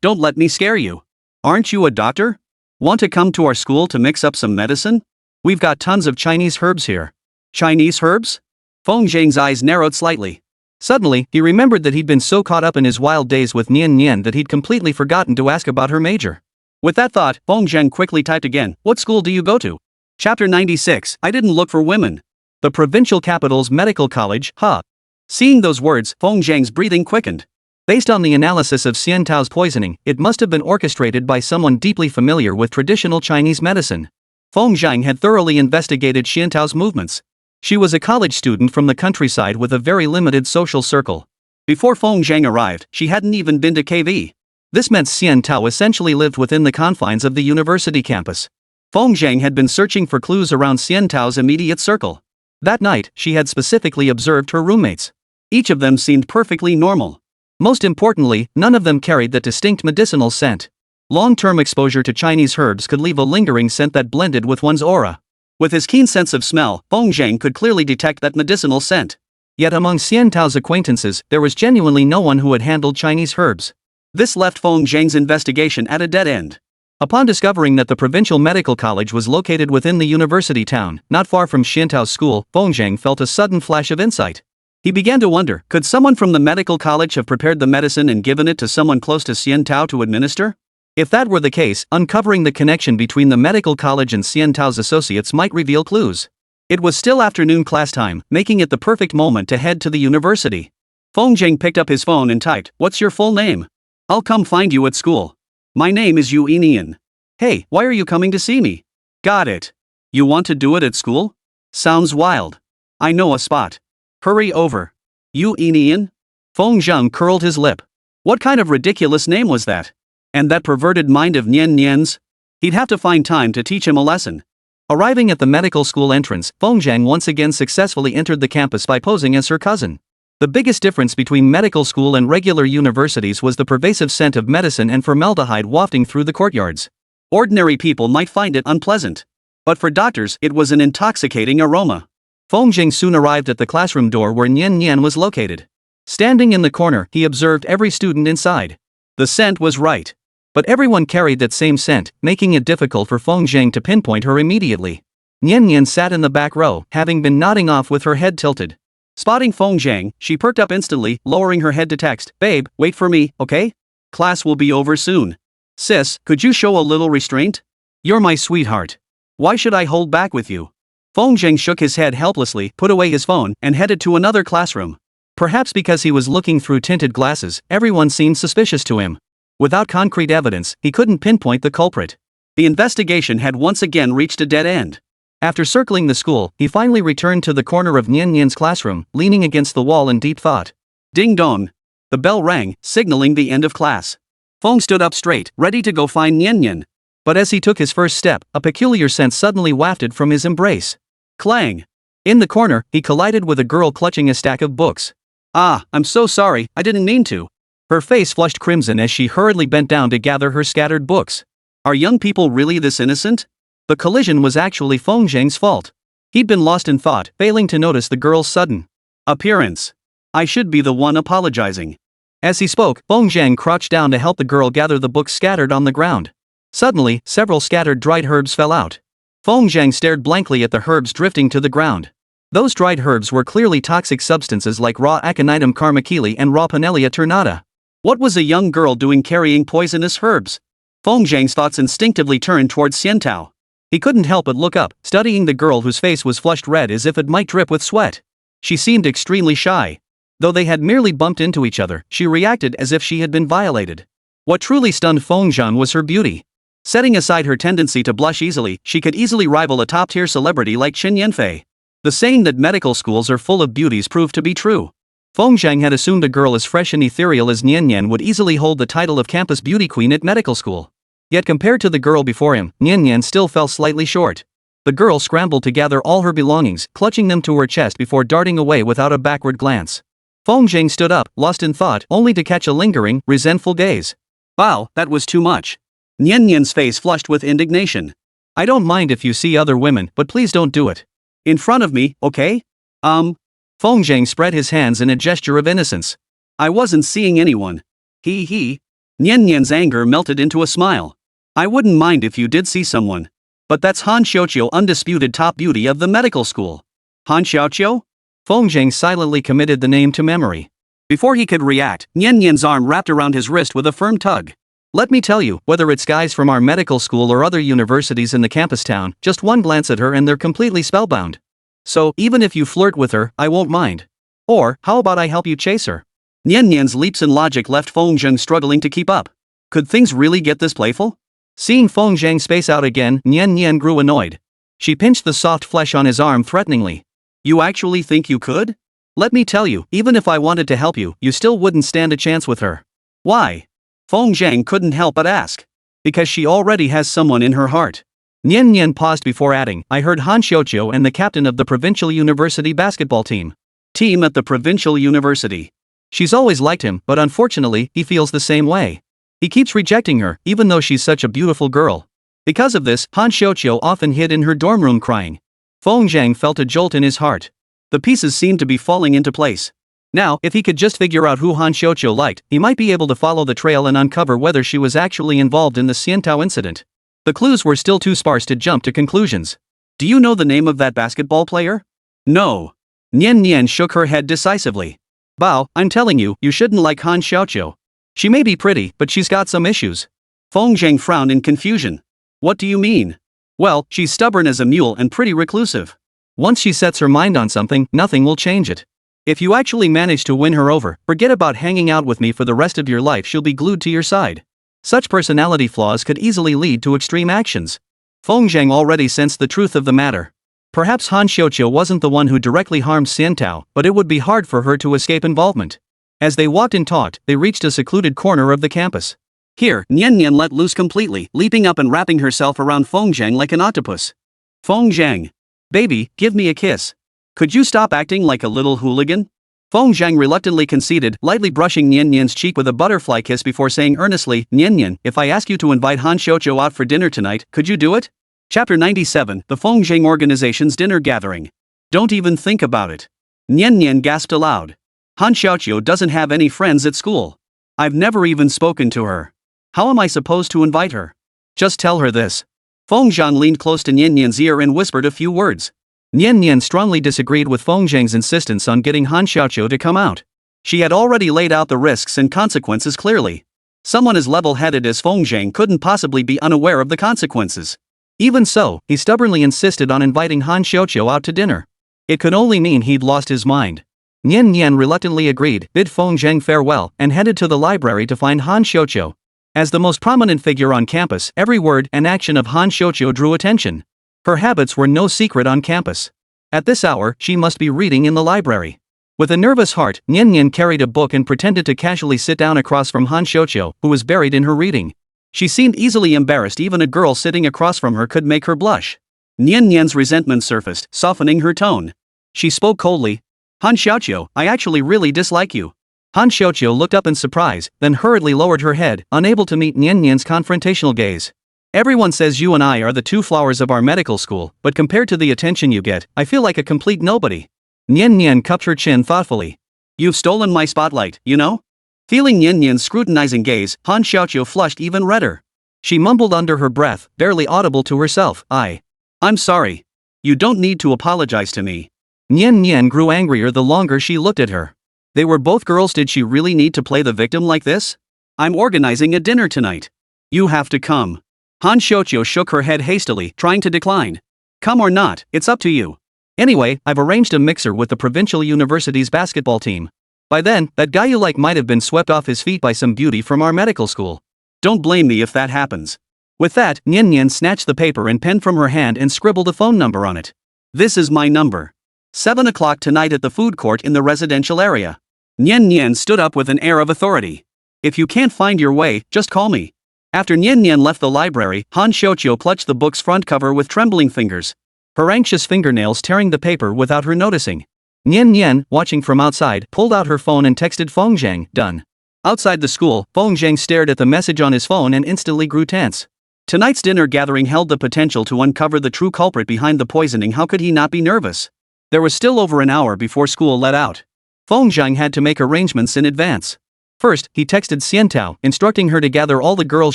Don't let me scare you. Aren't you a doctor? Want to come to our school to mix up some medicine? We've got tons of Chinese herbs here. Chinese herbs? Feng Zhang's eyes narrowed slightly. Suddenly, he remembered that he'd been so caught up in his wild days with Nian Nian that he'd completely forgotten to ask about her major. With that thought, Feng Zheng quickly typed again, "What school do you go to?" Chapter 96, I didn't look for women. The provincial capital's medical college, huh? Seeing those words, Feng Zheng's breathing quickened. Based on the analysis of Xian Tao's poisoning, it must have been orchestrated by someone deeply familiar with traditional Chinese medicine. Feng Zheng had thoroughly investigated Xian Tao's movements. She was a college student from the countryside with a very limited social circle. Before Feng Zheng arrived, she hadn't even been to KV. This meant Xian Tao essentially lived within the confines of the university campus. Feng Zheng had been searching for clues around Xian Tao's immediate circle. That night, she had specifically observed her roommates. Each of them seemed perfectly normal. Most importantly, none of them carried that distinct medicinal scent. Long-term exposure to Chinese herbs could leave a lingering scent that blended with one's aura. With his keen sense of smell, Feng Zheng could clearly detect that medicinal scent. Yet among Xian Tao's acquaintances, there was genuinely no one who had handled Chinese herbs. This left Feng Zheng's investigation at a dead end. Upon discovering that the provincial medical college was located within the university town, not far from Xian Tao's school, Feng Zheng felt a sudden flash of insight. He began to wonder, could someone from the medical college have prepared the medicine and given it to someone close to Xian Tao to administer? If that were the case, uncovering the connection between the medical college and Xian Tao's associates might reveal clues. It was still afternoon class time, making it the perfect moment to head to the university. Feng Zheng picked up his phone and typed, "What's your full name? I'll come find you at school. My name is Yu Inian." "Hey, why are you coming to see me?" "Got it. You want to do it at school? Sounds wild. I know a spot. Hurry over." "Yu Inian?" Feng Zheng curled his lip. What kind of ridiculous name was that? And that perverted mind of Nian Nian's? He'd have to find time to teach him a lesson. Arriving at the medical school entrance, Feng Zheng once again successfully entered the campus by posing as her cousin. The biggest difference between medical school and regular universities was the pervasive scent of medicine and formaldehyde wafting through the courtyards. Ordinary people might find it unpleasant. But for doctors, it was an intoxicating aroma. Feng Zheng soon arrived at the classroom door where Nian Nian was located. Standing in the corner, he observed every student inside. The scent was right. But everyone carried that same scent, making it difficult for Feng Zheng to pinpoint her immediately. Nian Nian sat in the back row, having been nodding off with her head tilted. Spotting Feng Zheng, she perked up instantly, lowering her head to text, "Babe, wait for me, okay? Class will be over soon. Sis, could you show a little restraint? You're my sweetheart. Why should I hold back with you?" Feng Zheng shook his head helplessly, put away his phone, and headed to another classroom. Perhaps because he was looking through tinted glasses, everyone seemed suspicious to him. Without concrete evidence, he couldn't pinpoint the culprit. The investigation had once again reached a dead end. After circling the school, he finally returned to the corner of Nian Nian's classroom, leaning against the wall in deep thought. Ding dong. The bell rang, signaling the end of class. Feng stood up straight, ready to go find Nian Nian. But as he took his first step, a peculiar scent suddenly wafted from his embrace. Clang! In the corner, he collided with a girl clutching a stack of books. "Ah, I'm so sorry, I didn't mean to." Her face flushed crimson as she hurriedly bent down to gather her scattered books. Are young people really this innocent? The collision was actually Feng Zheng's fault. He'd been lost in thought, failing to notice the girl's sudden appearance. I should be the one apologizing. As he spoke, Feng Zheng crouched down to help the girl gather the books scattered on the ground. Suddenly, several scattered dried herbs fell out. Feng Zheng stared blankly at the herbs drifting to the ground. Those dried herbs were clearly toxic substances like raw Aconitum carmachili and raw Pinellia ternata. What was a young girl doing carrying poisonous herbs? Feng Zheng's thoughts instinctively turned towards Xian Tao. He couldn't help but look up, studying the girl whose face was flushed red as if it might drip with sweat. She seemed extremely shy. Though they had merely bumped into each other, she reacted as if she had been violated. What truly stunned Feng Zheng was her beauty. Setting aside her tendency to blush easily, she could easily rival a top-tier celebrity like Qin Yanfei. The saying that medical schools are full of beauties proved to be true. Feng Zheng had assumed a girl as fresh and ethereal as Nian Nian would easily hold the title of campus beauty queen at medical school. Yet compared to the girl before him, Nian Nian still fell slightly short. The girl scrambled to gather all her belongings, clutching them to her chest before darting away without a backward glance. Feng Zheng stood up, lost in thought, only to catch a lingering, resentful gaze. Wow, that was too much. Nian Nian's face flushed with indignation. I don't mind if you see other women, but please don't do it in front of me, okay? Feng Zheng spread his hands in a gesture of innocence. I wasn't seeing anyone. He. Nian Nian's anger melted into a smile. I wouldn't mind if you did see someone. But that's Han Xiaoqiu, undisputed top beauty of the medical school. Han Xiaoqiu? Feng Zheng silently committed the name to memory. Before he could react, Nian Nian's arm wrapped around his wrist with a firm tug. Let me tell you, whether it's guys from our medical school or other universities in the campus town, just one glance at her and they're completely spellbound. So, even if you flirt with her, I won't mind. Or, how about I help you chase her? Nian Nian's leaps in logic left Feng Zheng struggling to keep up. Could things really get this playful? Seeing Feng Zheng space out again, Nian Nian grew annoyed. She pinched the soft flesh on his arm threateningly. You actually think you could? Let me tell you, even if I wanted to help you, you still wouldn't stand a chance with her. Why? Feng Zheng couldn't help but ask. Because she already has someone in her heart. Nian Nian paused before adding, I heard Han Xiuqiu and the captain of the provincial university basketball team. Team at the provincial university. She's always liked him, but unfortunately, he feels the same way. He keeps rejecting her, even though she's such a beautiful girl. Because of this, Han Xiuqiu often hid in her dorm room crying. Feng Zheng felt a jolt in his heart. The pieces seemed to be falling into place. Now, if he could just figure out who Han Xiuqiu liked, he might be able to follow the trail and uncover whether she was actually involved in the Xiantao incident. The clues were still too sparse to jump to conclusions. Do you know the name of that basketball player? No. Nian Nian shook her head decisively. Bao, I'm telling you, you shouldn't like Han Xiuqiu. She may be pretty, but she's got some issues. Feng Zheng frowned in confusion. What do you mean? Well, she's stubborn as a mule and pretty reclusive. Once she sets her mind on something, nothing will change it. If you actually manage to win her over, forget about hanging out with me for the rest of your life, she'll be glued to your side. Such personality flaws could easily lead to extreme actions. Feng Zheng already sensed the truth of the matter. Perhaps Han Xiuqiu wasn't the one who directly harmed Xiantao, but it would be hard for her to escape involvement. As they walked and talked, they reached a secluded corner of the campus. Here, Nian Nian let loose completely, leaping up and wrapping herself around Feng Zheng like an octopus. Feng Zheng. Baby, give me a kiss. Could you stop acting like a little hooligan? Feng Zheng reluctantly conceded, lightly brushing Nian Nian's cheek with a butterfly kiss before saying earnestly, Nian Nian, if I ask you to invite Han Xiuqiu out for dinner tonight, could you do it? Chapter 97, The Feng Zheng Organization's Dinner Gathering. Don't even think about it. Nian Nian gasped aloud. Han Xiuqiu doesn't have any friends at school. I've never even spoken to her. How am I supposed to invite her? Just tell her this. Feng Zheng leaned close to Nian Nian's ear and whispered a few words. Nian Nian strongly disagreed with Feng Zheng's insistence on getting Han Xiuqiu to come out. She had already laid out the risks and consequences clearly. Someone as level-headed as Feng Zheng couldn't possibly be unaware of the consequences. Even so, he stubbornly insisted on inviting Han Xiuqiu out to dinner. It could only mean he'd lost his mind. Nian Nian reluctantly agreed, bid Feng Zheng farewell, and headed to the library to find Han Xiuqiu. As the most prominent figure on campus, every word and action of Han Xiuqiu drew attention. Her habits were no secret on campus. At this hour, she must be reading in the library. With a nervous heart, Nian Nian carried a book and pretended to casually sit down across from Han Xiuqiu, who was buried in her reading. She seemed easily embarrassed. Even a girl sitting across from her could make her blush. Nian Nian's resentment surfaced, softening her tone. She spoke coldly. Han Xiuqiu, I actually really dislike you. Han Xiuqiu looked up in surprise, then hurriedly lowered her head, unable to meet Nian Nian's confrontational gaze. Everyone says you and I are the two flowers of our medical school, but compared to the attention you get, I feel like a complete nobody. Nian Nian cupped her chin thoughtfully. You've stolen my spotlight, you know? Feeling Nian Nian's scrutinizing gaze, Han Xiuqiu flushed even redder. She mumbled under her breath, barely audible to herself, I'm sorry. You don't need to apologize to me. Nian Nian grew angrier the longer she looked at her. They were both girls. Did she really need to play the victim like this? I'm organizing a dinner tonight. You have to come. Han Xiuqiu shook her head hastily, trying to decline. Come or not, it's up to you. Anyway, I've arranged a mixer with the provincial university's basketball team. By then, that guy you like might have been swept off his feet by some beauty from our medical school. Don't blame me if that happens. With that, Nian Nian snatched the paper and pen from her hand and scribbled a phone number on it. This is my number. 7 o'clock tonight at the food court in the residential area. Nian Nian stood up with an air of authority. If you can't find your way, just call me. After Nian Nian left the library, Han Xiuqiu clutched the book's front cover with trembling fingers. Her anxious fingernails tearing the paper without her noticing. Nian Nian, watching from outside, pulled out her phone and texted Feng Zheng, done. Outside the school, Feng Zheng stared at the message on his phone and instantly grew tense. Tonight's dinner gathering held the potential to uncover the true culprit behind the poisoning. How could he not be nervous? There was still over an hour before school let out. Feng Zheng had to make arrangements in advance. First, he texted Xiantao, instructing her to gather all the girls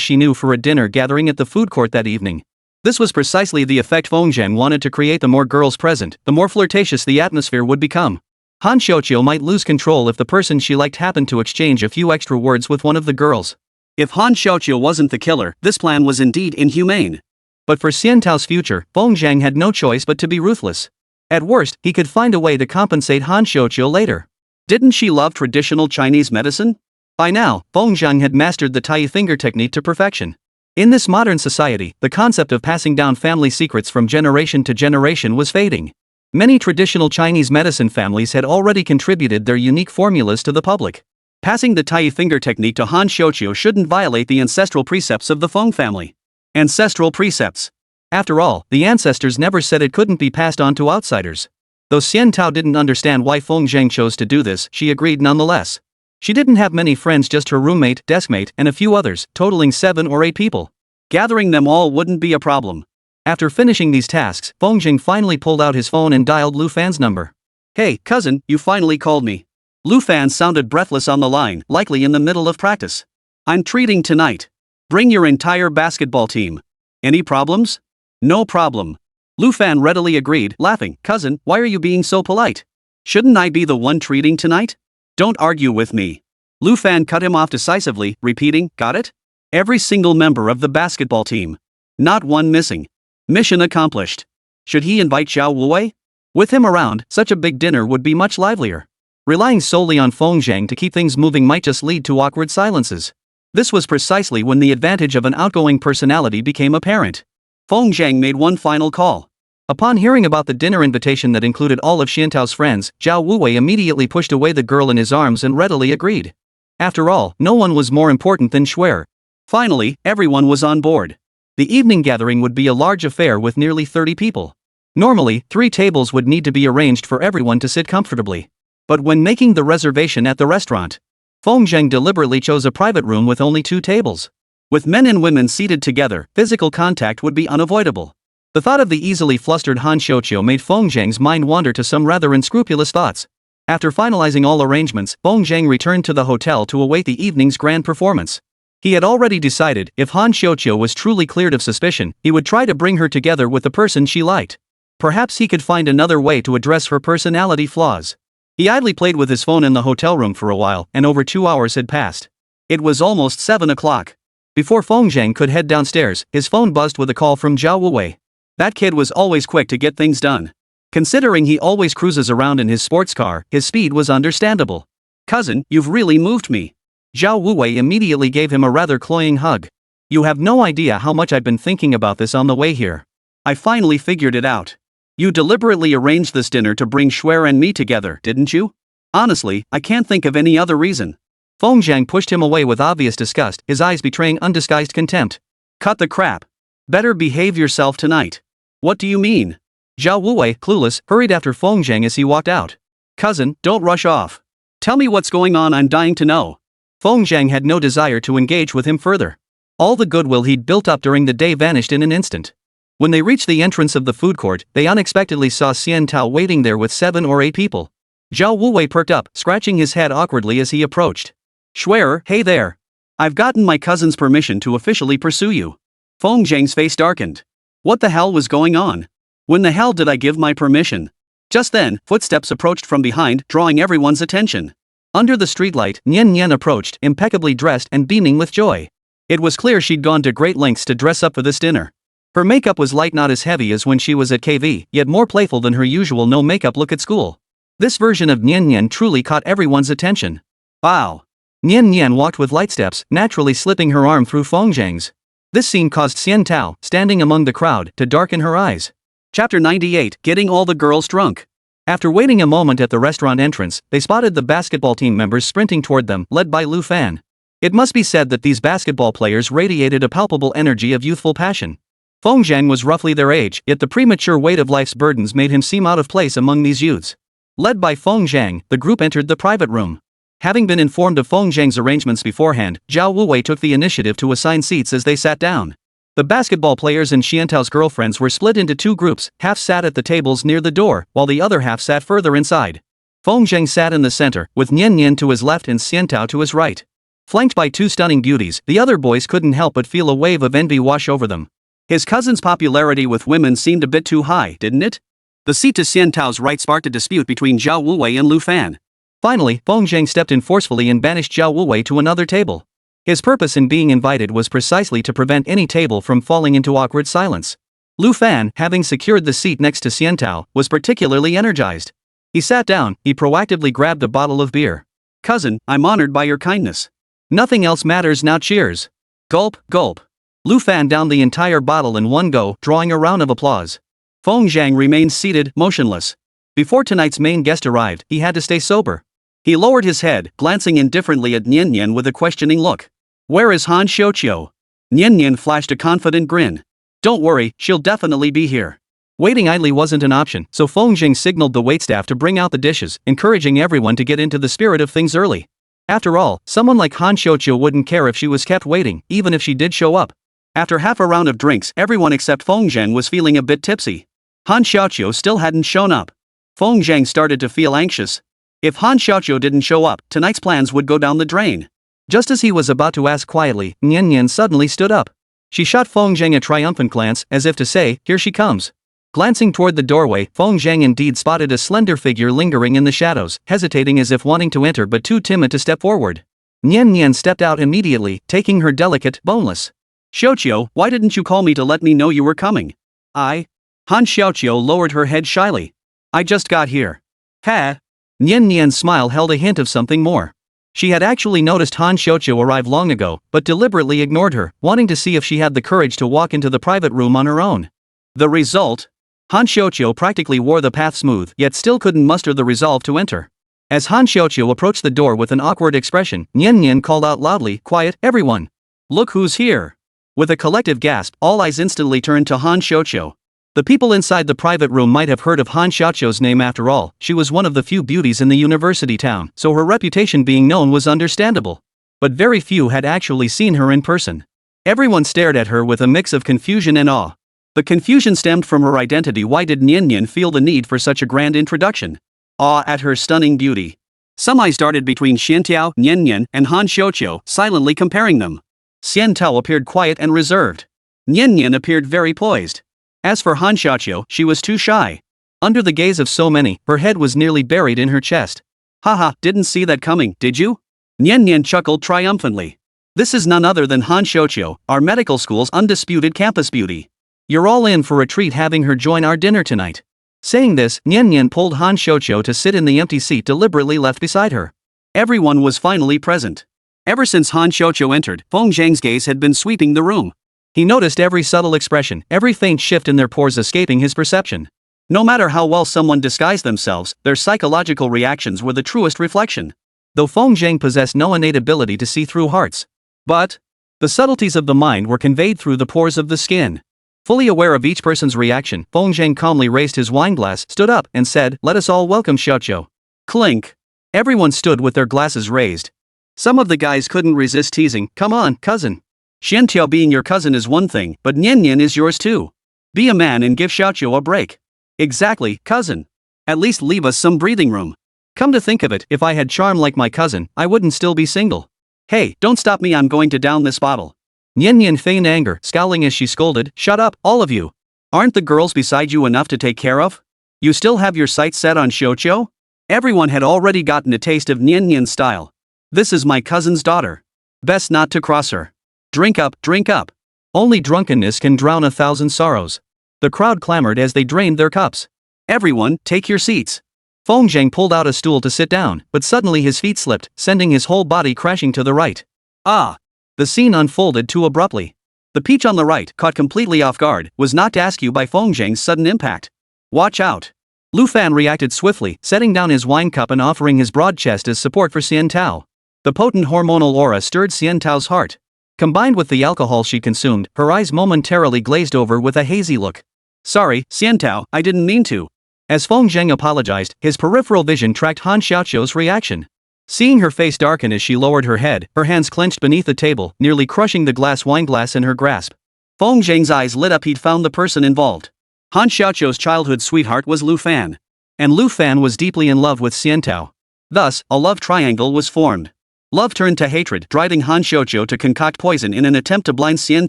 she knew for a dinner gathering at the food court that evening. This was precisely the effect Feng Zheng wanted to create. The more girls present, the more flirtatious the atmosphere would become. Han Xiuqiu might lose control if the person she liked happened to exchange a few extra words with one of the girls. If Han Xiaoqiu wasn't the killer, this plan was indeed inhumane. But for Xian Tao's future, Feng Zhang had no choice but to be ruthless. At worst, he could find a way to compensate Han Xiaoqiu later. Didn't she love traditional Chinese medicine? By now, Feng Zhang had mastered the tie finger technique to perfection. In this modern society, the concept of passing down family secrets from generation to generation was fading. Many traditional Chinese medicine families had already contributed their unique formulas to the public. Passing the tie finger technique to Han Xiaoqiu shouldn't violate the ancestral precepts of the Feng family. Ancestral precepts. After all, the ancestors never said it couldn't be passed on to outsiders. Though Xian Tao didn't understand why Feng Zhang chose to do this, she agreed nonetheless. She didn't have many friends, just her roommate, deskmate, and a few others, totaling 7 or 8 people. Gathering them all wouldn't be a problem. After finishing these tasks, Feng Zhang finally pulled out his phone and dialed Lu Fan's number. "Hey, cousin, you finally called me." Lu Fan sounded breathless on the line, likely in the middle of practice. "I'm treating tonight. Bring your entire basketball team. Any problems?" "No problem." Lu Fan readily agreed, laughing. "Cousin, why are you being so polite? Shouldn't I be the one treating tonight? Don't argue with me." Lu Fan cut him off decisively, repeating, "Got it? Every single member of the basketball team. Not one missing. Mission accomplished." Should he invite Zhao Wuwei? With him around, such a big dinner would be much livelier. Relying solely on Feng Zhang to keep things moving might just lead to awkward silences. This was precisely when the advantage of an outgoing personality became apparent. Feng Zhang made one final call. Upon hearing about the dinner invitation that included all of Xian Tao's friends, Zhao Wuwei immediately pushed away the girl in his arms and readily agreed. After all, no one was more important than Shuer. Finally, everyone was on board. The evening gathering would be a large affair with nearly 30 people. Normally, 3 tables would need to be arranged for everyone to sit comfortably. But when making the reservation at the restaurant, Feng Zhang deliberately chose a private room with only 2 tables. With men and women seated together, physical contact would be unavoidable. The thought of the easily flustered Han Xiaoqiu made Feng Zhang's mind wander to some rather unscrupulous thoughts. After finalizing all arrangements, Feng Zhang returned to the hotel to await the evening's grand performance. He had already decided, if Han Xiaoqiu was truly cleared of suspicion, he would try to bring her together with the person she liked. Perhaps he could find another way to address her personality flaws. He idly played with his phone in the hotel room for a while, and over 2 hours had passed. It was almost 7 o'clock. Before Feng Zhang could head downstairs, his phone buzzed with a call from Zhao Wuwei. That kid was always quick to get things done. Considering he always cruises around in his sports car, his speed was understandable. "Cousin, you've really moved me." Zhao Wuwei immediately gave him a rather cloying hug. "You have no idea how much I've been thinking about this on the way here. I finally figured it out. You deliberately arranged this dinner to bring Shuer and me together, didn't you? Honestly, I can't think of any other reason." Feng Zhang pushed him away with obvious disgust, his eyes betraying undisguised contempt. "Cut the crap. Better behave yourself tonight." "What do you mean?" Zhao Wuwei, clueless, hurried after Feng Zhang as he walked out. "Cousin, don't rush off. Tell me what's going on, I'm dying to know." Feng Zhang had no desire to engage with him further. All the goodwill he'd built up during the day vanished in an instant. When they reached the entrance of the food court, they unexpectedly saw Xian Tao waiting there with 7 or 8 people. Zhao Wuwei perked up, scratching his head awkwardly as he approached. "Shuer, hey there. I've gotten my cousin's permission to officially pursue you." Feng Zhang's face darkened. What the hell was going on? When the hell did I give my permission? Just then, footsteps approached from behind, drawing everyone's attention. Under the streetlight, Nian Nian approached, impeccably dressed and beaming with joy. It was clear she'd gone to great lengths to dress up for this dinner. Her makeup was light, not as heavy as when she was at KV, yet more playful than her usual no-makeup look at school. This version of Nian Nian truly caught everyone's attention. Wow! Nian Nian walked with light steps, naturally slipping her arm through Feng Zhang's. This scene caused Xian Tao, standing among the crowd, to darken her eyes. Chapter 98, Getting All the Girls Drunk. After waiting a moment at the restaurant entrance, they spotted the basketball team members sprinting toward them, led by Lu Fan. It must be said that these basketball players radiated a palpable energy of youthful passion. Feng Zhang was roughly their age, yet the premature weight of life's burdens made him seem out of place among these youths. Led by Feng Zhang, the group entered the private room. Having been informed of Feng Zhang's arrangements beforehand, Zhao Wuwei took the initiative to assign seats as they sat down. The basketball players and Xian Tao's girlfriends were split into 2 groups, half sat at the tables near the door, while the other half sat further inside. Feng Zhang sat in the center, with Nian Nian to his left and Xian Tao to his right. Flanked by 2 stunning beauties, the other boys couldn't help but feel a wave of envy wash over them. His cousin's popularity with women seemed a bit too high, didn't it? The seat to Xian Tao's right sparked a dispute between Zhao Wuwei and Lu Fan. Finally, Feng Zhang stepped in forcefully and banished Zhao Wuwei to another table. His purpose in being invited was precisely to prevent any table from falling into awkward silence. Lu Fan, having secured the seat next to Xian Tao, was particularly energized. He sat down, he proactively grabbed a bottle of beer. "Cousin, I'm honored by your kindness. Nothing else matters now, cheers." Gulp, gulp. Lu Fan downed the entire bottle in one go, drawing a round of applause. Feng Zhang remained seated, motionless. Before tonight's main guest arrived, he had to stay sober. He lowered his head, glancing indifferently at Nian Nian with a questioning look. "Where is Han Xiuqiu?" Nian Nian flashed a confident grin. "Don't worry, she'll definitely be here." Waiting idly wasn't an option, so Feng Jing signaled the waitstaff to bring out the dishes, encouraging everyone to get into the spirit of things early. After all, someone like Han Xiuqiu wouldn't care if she was kept waiting, even if she did show up. After half a round of drinks, everyone except Feng Zhang was feeling a bit tipsy. Han Xiuqiu still hadn't shown up. Feng Zhang started to feel anxious. If Han Xiuqiu didn't show up, tonight's plans would go down the drain. Just as he was about to ask quietly, Nian Nian suddenly stood up. She shot Feng Zhang a triumphant glance, as if to say, "Here she comes." Glancing toward the doorway, Feng Zhang indeed spotted a slender figure lingering in the shadows, hesitating as if wanting to enter but too timid to step forward. Nian Nian stepped out immediately, taking her delicate, boneless. "Xiuqiu, why didn't you call me to let me know you were coming?" "I..." Han Xiuqiu lowered her head shyly. "I just got here." "Ha?" Nian Nian's smile held a hint of something more. She had actually noticed Han Xiuqiu arrive long ago, but deliberately ignored her, wanting to see if she had the courage to walk into the private room on her own. The result? Han Xiuqiu practically wore the path smooth, yet still couldn't muster the resolve to enter. As Han Xiuqiu approached the door with an awkward expression, Nian Nian called out loudly, "Quiet, everyone! Look who's here!" With a collective gasp, all eyes instantly turned to Han Xiuqiu. The people inside the private room might have heard of Han Xiuqiu's name after all. She was one of the few beauties in the university town, so her reputation being known was understandable. But very few had actually seen her in person. Everyone stared at her with a mix of confusion and awe. The confusion stemmed from her identity. Why did Nian Nian feel the need for such a grand introduction? Awe at her stunning beauty. Some eyes darted between Xiantao, Nian Nian, and Han Xiuqiu, silently comparing them. Xian Tao appeared quiet and reserved. Nian Nian appeared very poised. As for Han Xiuqiu, she was too shy. Under the gaze of so many, her head was nearly buried in her chest. "Haha, didn't see that coming, did you?" Nian Nian chuckled triumphantly. "This is none other than Han Xiuqiu, our medical school's undisputed campus beauty. You're all in for a treat having her join our dinner tonight." Saying this, Nian Nian pulled Han Xiuqiu to sit in the empty seat deliberately left beside her. Everyone was finally present. Ever since Han Xiuqiu entered, Feng Zhang's gaze had been sweeping the room. He noticed every subtle expression, every faint shift in their pores escaping his perception. No matter how well someone disguised themselves, their psychological reactions were the truest reflection. Though Feng Zhang possessed no innate ability to see through hearts. But the subtleties of the mind were conveyed through the pores of the skin. Fully aware of each person's reaction, Feng Zhang calmly raised his wineglass, stood up, and said, "Let us all welcome Xiuqiu." Clink. Everyone stood with their glasses raised. Some of the guys couldn't resist teasing, "Come on, cousin. Xiantao being your cousin is one thing, but Nian Nian is yours too. Be a man and give Xiuqiu a break." "Exactly, cousin. At least leave us some breathing room. Come to think of it, if I had charm like my cousin, I wouldn't still be single. Hey, don't stop me, I'm going to down this bottle." Nian Nian feigned anger, scowling as she scolded, "Shut up, all of you. Aren't the girls beside you enough to take care of? You still have your sights set on Xiuqiu?" Everyone had already gotten a taste of Nian Nian's style. "This is my cousin's daughter. Best not to cross her. Drink up, drink up. Only drunkenness can drown 1,000 sorrows." The crowd clamored as they drained their cups. "Everyone, take your seats." Feng Zhang pulled out a stool to sit down, but suddenly his feet slipped, sending his whole body crashing to the right. Ah! The scene unfolded too abruptly. The peach on the right, caught completely off guard, was knocked askew by Feng Zhang's sudden impact. "Watch out!" Lu Fan reacted swiftly, setting down his wine cup and offering his broad chest as support for Xian Tao. The potent hormonal aura stirred Xian Tao's heart. Combined with the alcohol she consumed, her eyes momentarily glazed over with a hazy look. "Sorry, Xian Tao, I didn't mean to." As Feng Zhang apologized, his peripheral vision tracked Han Xiuqiu's reaction. Seeing her face darken as she lowered her head, her hands clenched beneath the table, nearly crushing the wineglass in her grasp. Feng Zhang's eyes lit up. He'd found the person involved. Han Xiuqiu's childhood sweetheart was Lu Fan. And Lu Fan was deeply in love with Xian Tao. Thus, a love triangle was formed. Love turned to hatred, driving Han Xiuqiu to concoct poison in an attempt to blind Xian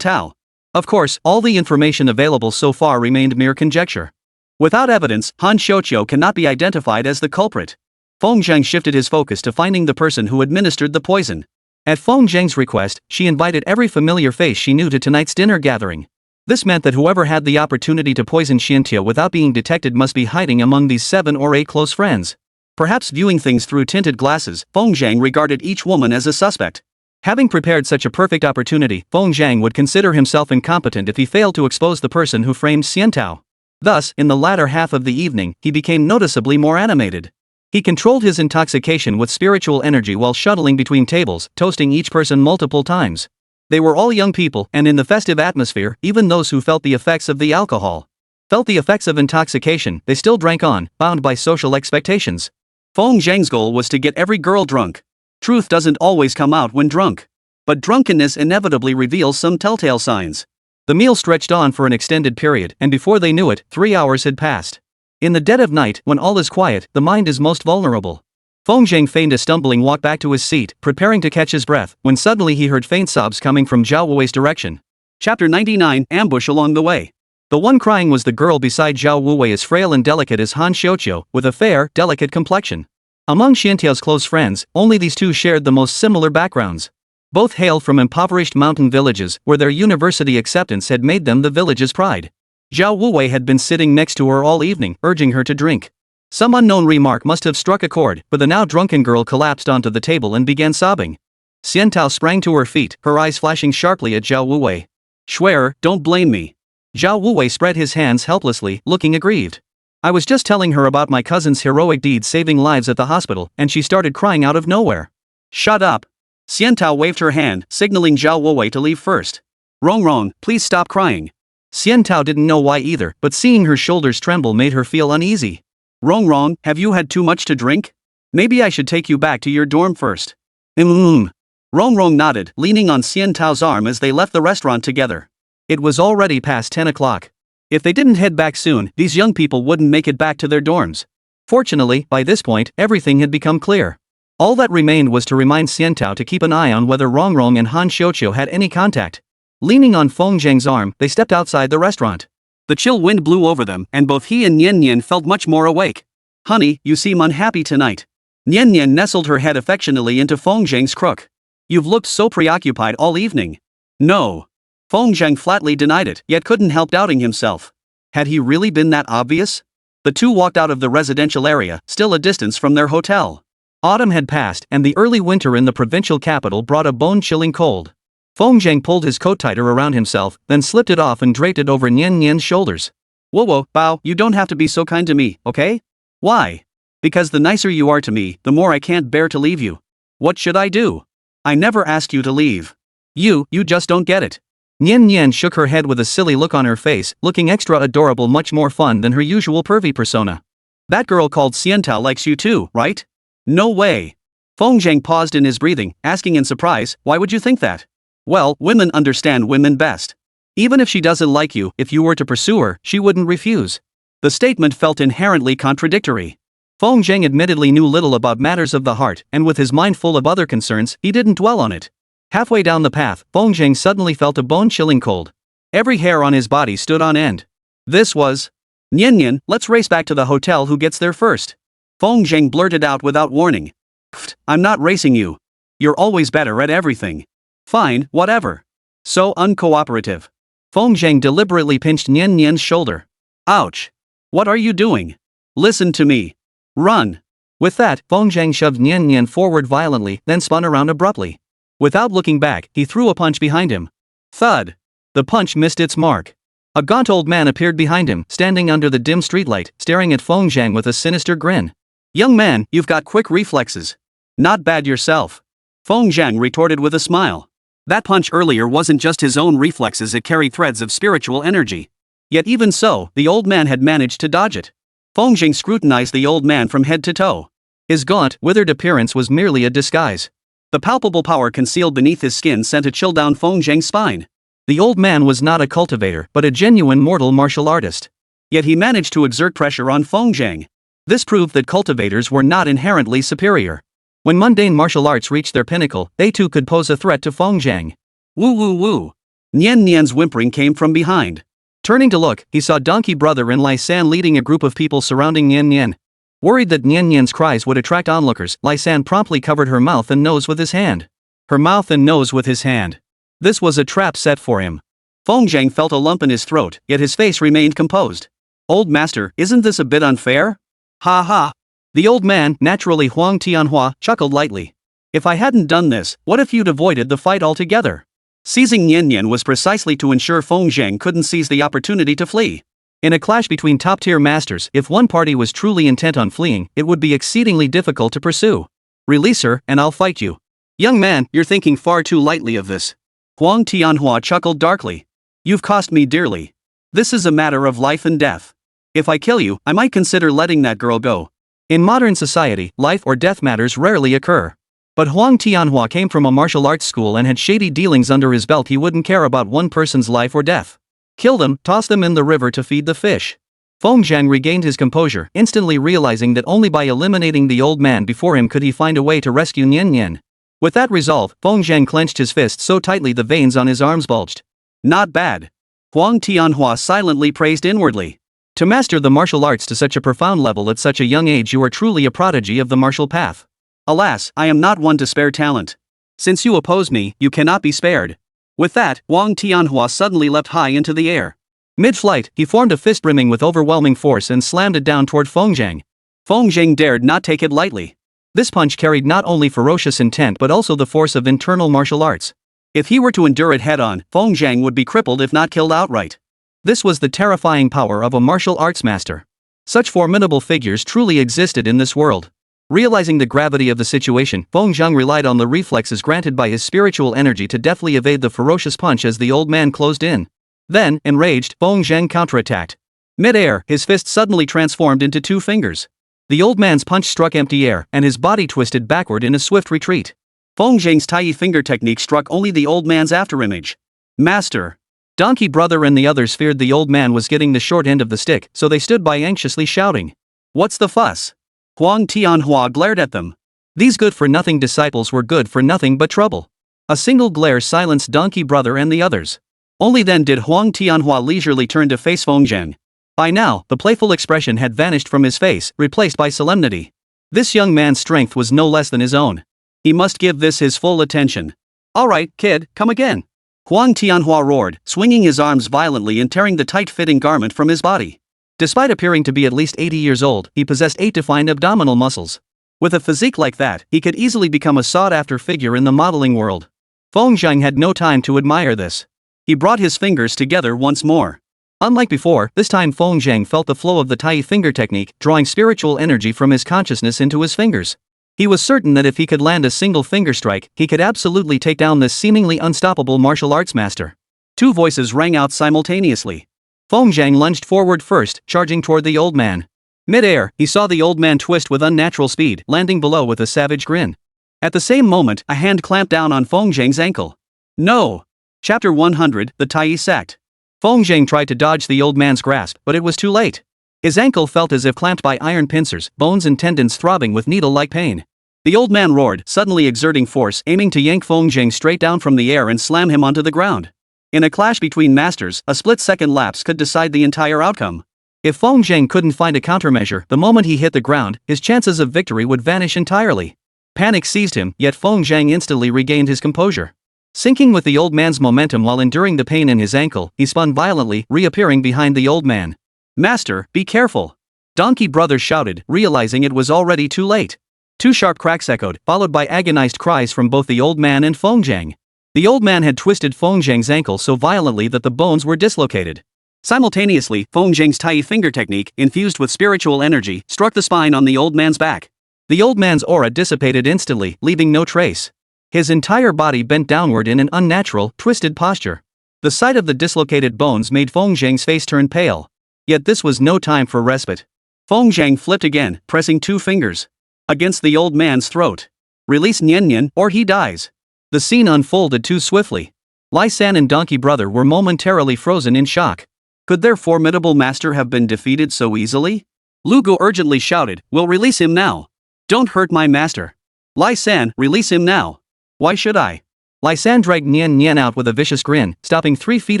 Tao. Of course, all the information available so far remained mere conjecture. Without evidence, Han Xiuqiu cannot be identified as the culprit. Feng Zhang shifted his focus to finding the person who administered the poison. At Feng Zhang's request, she invited every familiar face she knew to tonight's dinner gathering. This meant that whoever had the opportunity to poison Xiantia without being detected must be hiding among these 7 or 8 close friends. Perhaps viewing things through tinted glasses, Feng Zhang regarded each woman as a suspect. Having prepared such a perfect opportunity, Feng Zhang would consider himself incompetent if he failed to expose the person who framed Xiantao. Thus, in the latter half of the evening, he became noticeably more animated. He controlled his intoxication with spiritual energy while shuttling between tables, toasting each person multiple times. They were all young people, and in the festive atmosphere, even those who felt the effects of the alcohol, felt the effects of intoxication, they still drank on, bound by social expectations. Feng Zhang's goal was to get every girl drunk. Truth doesn't always come out when drunk. But drunkenness inevitably reveals some telltale signs. The meal stretched on for an extended period, and before they knew it, 3 hours had passed. In the dead of night, when all is quiet, the mind is most vulnerable. Feng Zhang feigned a stumbling walk back to his seat, preparing to catch his breath, when suddenly he heard faint sobs coming from Zhao Wuwei's direction. Chapter 99, Ambush along the way. The one crying was the girl beside Zhao Wuwei, as frail and delicate as Han Xiuqiu, with a fair, delicate complexion. Among Xiantiao's close friends, only these two shared the most similar backgrounds. Both hailed from impoverished mountain villages, where their university acceptance had made them the village's pride. Zhao Wuwei had been sitting next to her all evening, urging her to drink. Some unknown remark must have struck a chord, for the now drunken girl collapsed onto the table and began sobbing. Xiantao sprang to her feet, her eyes flashing sharply at Zhao Wuwei. "Swear, don't blame me." Zhao Wuwei spread his hands helplessly, looking aggrieved. "I was just telling her about my cousin's heroic deeds saving lives at the hospital, and she started crying out of nowhere." "Shut up." Xiantao waved her hand, signaling Zhao Wuwei to leave first. "Rongrong, please stop crying." Xiantao didn't know why either, but seeing her shoulders tremble made her feel uneasy. "Rongrong, have you had too much to drink? Maybe I should take you back to your dorm first." Rongrong nodded, leaning on Xiantao's arm as they left the restaurant together. It was already past 10 o'clock. If they didn't head back soon, these young people wouldn't make it back to their dorms. Fortunately, by this point, everything had become clear. All that remained was to remind Xiantao to keep an eye on whether Rongrong and Han Xiuqiu had any contact. Leaning on Feng Zhang's arm, they stepped outside the restaurant. The chill wind blew over them, and both he and Nian Nian felt much more awake. "Honey, you seem unhappy tonight." Nian Nian nestled her head affectionately into Feng Zhang's crook. "You've looked so preoccupied all evening." "No." Feng Zhang flatly denied it, yet couldn't help doubting himself. Had he really been that obvious? The two walked out of the residential area, still a distance from their hotel. Autumn had passed, and the early winter in the provincial capital brought a bone-chilling cold. Feng Zhang pulled his coat tighter around himself, then slipped it off and draped it over Nian Nian's shoulders. "Whoa, Bao, you don't have to be so kind to me, okay?" "Why?" "Because the nicer you are to me, the more I can't bear to leave you." "What should I do?" "I never asked you to leave." You just don't get it." Nian Nian shook her head with a silly look on her face, looking extra adorable, much more fun than her usual pervy persona. "That girl called Xiantao likes you too, right?" "No way." Feng Zhang paused in his breathing, asking in surprise, "Why would you think that?" "Well, women understand women best. Even if she doesn't like you, if you were to pursue her, she wouldn't refuse." The statement felt inherently contradictory. Feng Zhang admittedly knew little about matters of the heart, and with his mind full of other concerns, he didn't dwell on it. Halfway down the path, Feng Zhang suddenly felt a bone-chilling cold. Every hair on his body stood on end. This was... "Nian Nian, let's race back to the hotel. Who gets there first?" Feng Zhang blurted out without warning. "Pfft, I'm not racing you. You're always better at everything." "Fine, whatever." "So uncooperative." Feng Zhang deliberately pinched Nian Nian's shoulder. "Ouch. What are you doing? Listen to me. Run." With that, Feng Zhang shoved Nian Nian forward violently, then spun around abruptly. Without looking back, he threw a punch behind him. Thud. The punch missed its mark. A gaunt old man appeared behind him, standing under the dim streetlight, staring at Feng Zhang with a sinister grin. "Young man, you've got quick reflexes. Not bad yourself." Feng Zhang retorted with a smile. That punch earlier wasn't just his own reflexes, it carried threads of spiritual energy. Yet even so, the old man had managed to dodge it. Feng Zhang scrutinized the old man from head to toe. His gaunt, withered appearance was merely a disguise. The palpable power concealed beneath his skin sent a chill down Feng Zhang's spine. The old man was not a cultivator, but a genuine mortal martial artist. Yet he managed to exert pressure on Feng Zhang. This proved that cultivators were not inherently superior. When mundane martial arts reached their pinnacle, they too could pose a threat to Feng Zhang. Woo woo woo. Nian Nian's whimpering came from behind. Turning to look, he saw donkey brother and Lai San leading a group of people surrounding Nian Nian. Worried that Nian Nian's cries would attract onlookers, Lai San promptly covered her mouth and nose with his hand. her mouth and nose with his hand. This was a trap set for him. Feng Zhang felt a lump in his throat, yet his face remained composed. Old master, isn't this a bit unfair? Ha ha. The old man, naturally Huang Tianhua, chuckled lightly. If I hadn't done this, what if you'd avoided the fight altogether? Seizing Nian Nian was precisely to ensure Feng Zhang couldn't seize the opportunity to flee. In a clash between top-tier masters, if one party was truly intent on fleeing, it would be exceedingly difficult to pursue. Release her, and I'll fight you. Young man, you're thinking far too lightly of this. Huang Tianhua chuckled darkly. You've cost me dearly. This is a matter of life and death. If I kill you, I might consider letting that girl go. In modern society, life or death matters rarely occur. But Huang Tianhua came from a martial arts school and had shady dealings under his belt. He wouldn't care about one person's life or death. Kill them, toss them in the river to feed the fish. Feng Zhang regained his composure, instantly realizing that only by eliminating the old man before him could he find a way to rescue Nian Nian. With that resolve, Feng Zhang clenched his fist so tightly the veins on his arms bulged. Not bad. Huang Tianhua silently praised inwardly. To master the martial arts to such a profound level at such a young age, you are truly a prodigy of the martial path. Alas, I am not one to spare talent. Since you oppose me, you cannot be spared. With that, Huang Tianhua suddenly leapt high into the air. Mid-flight, he formed a fist brimming with overwhelming force and slammed it down toward Feng Zhang. Feng Zhang dared not take it lightly. This punch carried not only ferocious intent but also the force of internal martial arts. If he were to endure it head-on, Feng Zhang would be crippled if not killed outright. This was the terrifying power of a martial arts master. Such formidable figures truly existed in this world. Realizing the gravity of the situation, Feng Zhang relied on the reflexes granted by his spiritual energy to deftly evade the ferocious punch as the old man closed in. Then, enraged, Feng Zhang counterattacked. Mid-air, his fist suddenly transformed into 2 fingers. The old man's punch struck empty air, and his body twisted backward in a swift retreat. Feng Zhang's Tai finger technique struck only the old man's afterimage. Master! Donkey Brother and the others feared the old man was getting the short end of the stick, so they stood by anxiously shouting. What's the fuss? Huang Tianhua glared at them. These good-for-nothing disciples were good for nothing but trouble. A single glare silenced Donkey Brother and the others. Only then did Huang Tianhua leisurely turn to face Feng Zhang. By now, the playful expression had vanished from his face, replaced by solemnity. This young man's strength was no less than his own. He must give this his full attention. All right, kid, come again. Huang Tianhua roared, swinging his arms violently and tearing the tight-fitting garment from his body. Despite appearing to be at least 80 years old, he possessed 8 defined abdominal muscles. With a physique like that, he could easily become a sought-after figure in the modeling world. Feng Zhang had no time to admire this. He brought his fingers together once more. Unlike before, this time Feng Zhang felt the flow of the Tai finger technique, drawing spiritual energy from his consciousness into his fingers. He was certain that if he could land a single finger strike, he could absolutely take down this seemingly unstoppable martial arts master. 2 voices rang out simultaneously. Feng Zhang lunged forward first, charging toward the old man. Mid-air, he saw the old man twist with unnatural speed, landing below with a savage grin. At the same moment, a hand clamped down on Feng Zhang's ankle. No! Chapter 100, The Tai Sect. Feng Zhang tried to dodge the old man's grasp, but it was too late. His ankle felt as if clamped by iron pincers, bones and tendons throbbing with needle-like pain. The old man roared, suddenly exerting force, aiming to yank Feng Zhang straight down from the air and slam him onto the ground. In a clash between masters, a split-second lapse could decide the entire outcome. If Feng Zhang couldn't find a countermeasure, the moment he hit the ground, his chances of victory would vanish entirely. Panic seized him, yet Feng Zhang instantly regained his composure. Sinking with the old man's momentum while enduring the pain in his ankle, he spun violently, reappearing behind the old man. Master, be careful! Donkey Brother shouted, realizing it was already too late. 2 sharp cracks echoed, followed by agonized cries from both the old man and Feng Zhang. The old man had twisted Feng Zhang's ankle so violently that the bones were dislocated. Simultaneously, Feng Zhang's Tai finger technique, infused with spiritual energy, struck the spine on the old man's back. The old man's aura dissipated instantly, leaving no trace. His entire body bent downward in an unnatural, twisted posture. The sight of the dislocated bones made Feng Zhang's face turn pale. Yet this was no time for respite. Feng Zhang flipped again, pressing 2 fingers against the old man's throat. Release Nian Nian, or he dies. The scene unfolded too swiftly. Lai San and Donkey Brother were momentarily frozen in shock. Could their formidable master have been defeated so easily? Lu Gu urgently shouted, "We'll release him now. Don't hurt my master. Lai San, release him now." Why should I? Lai San dragged Nian Nian out with a vicious grin, stopping 3 feet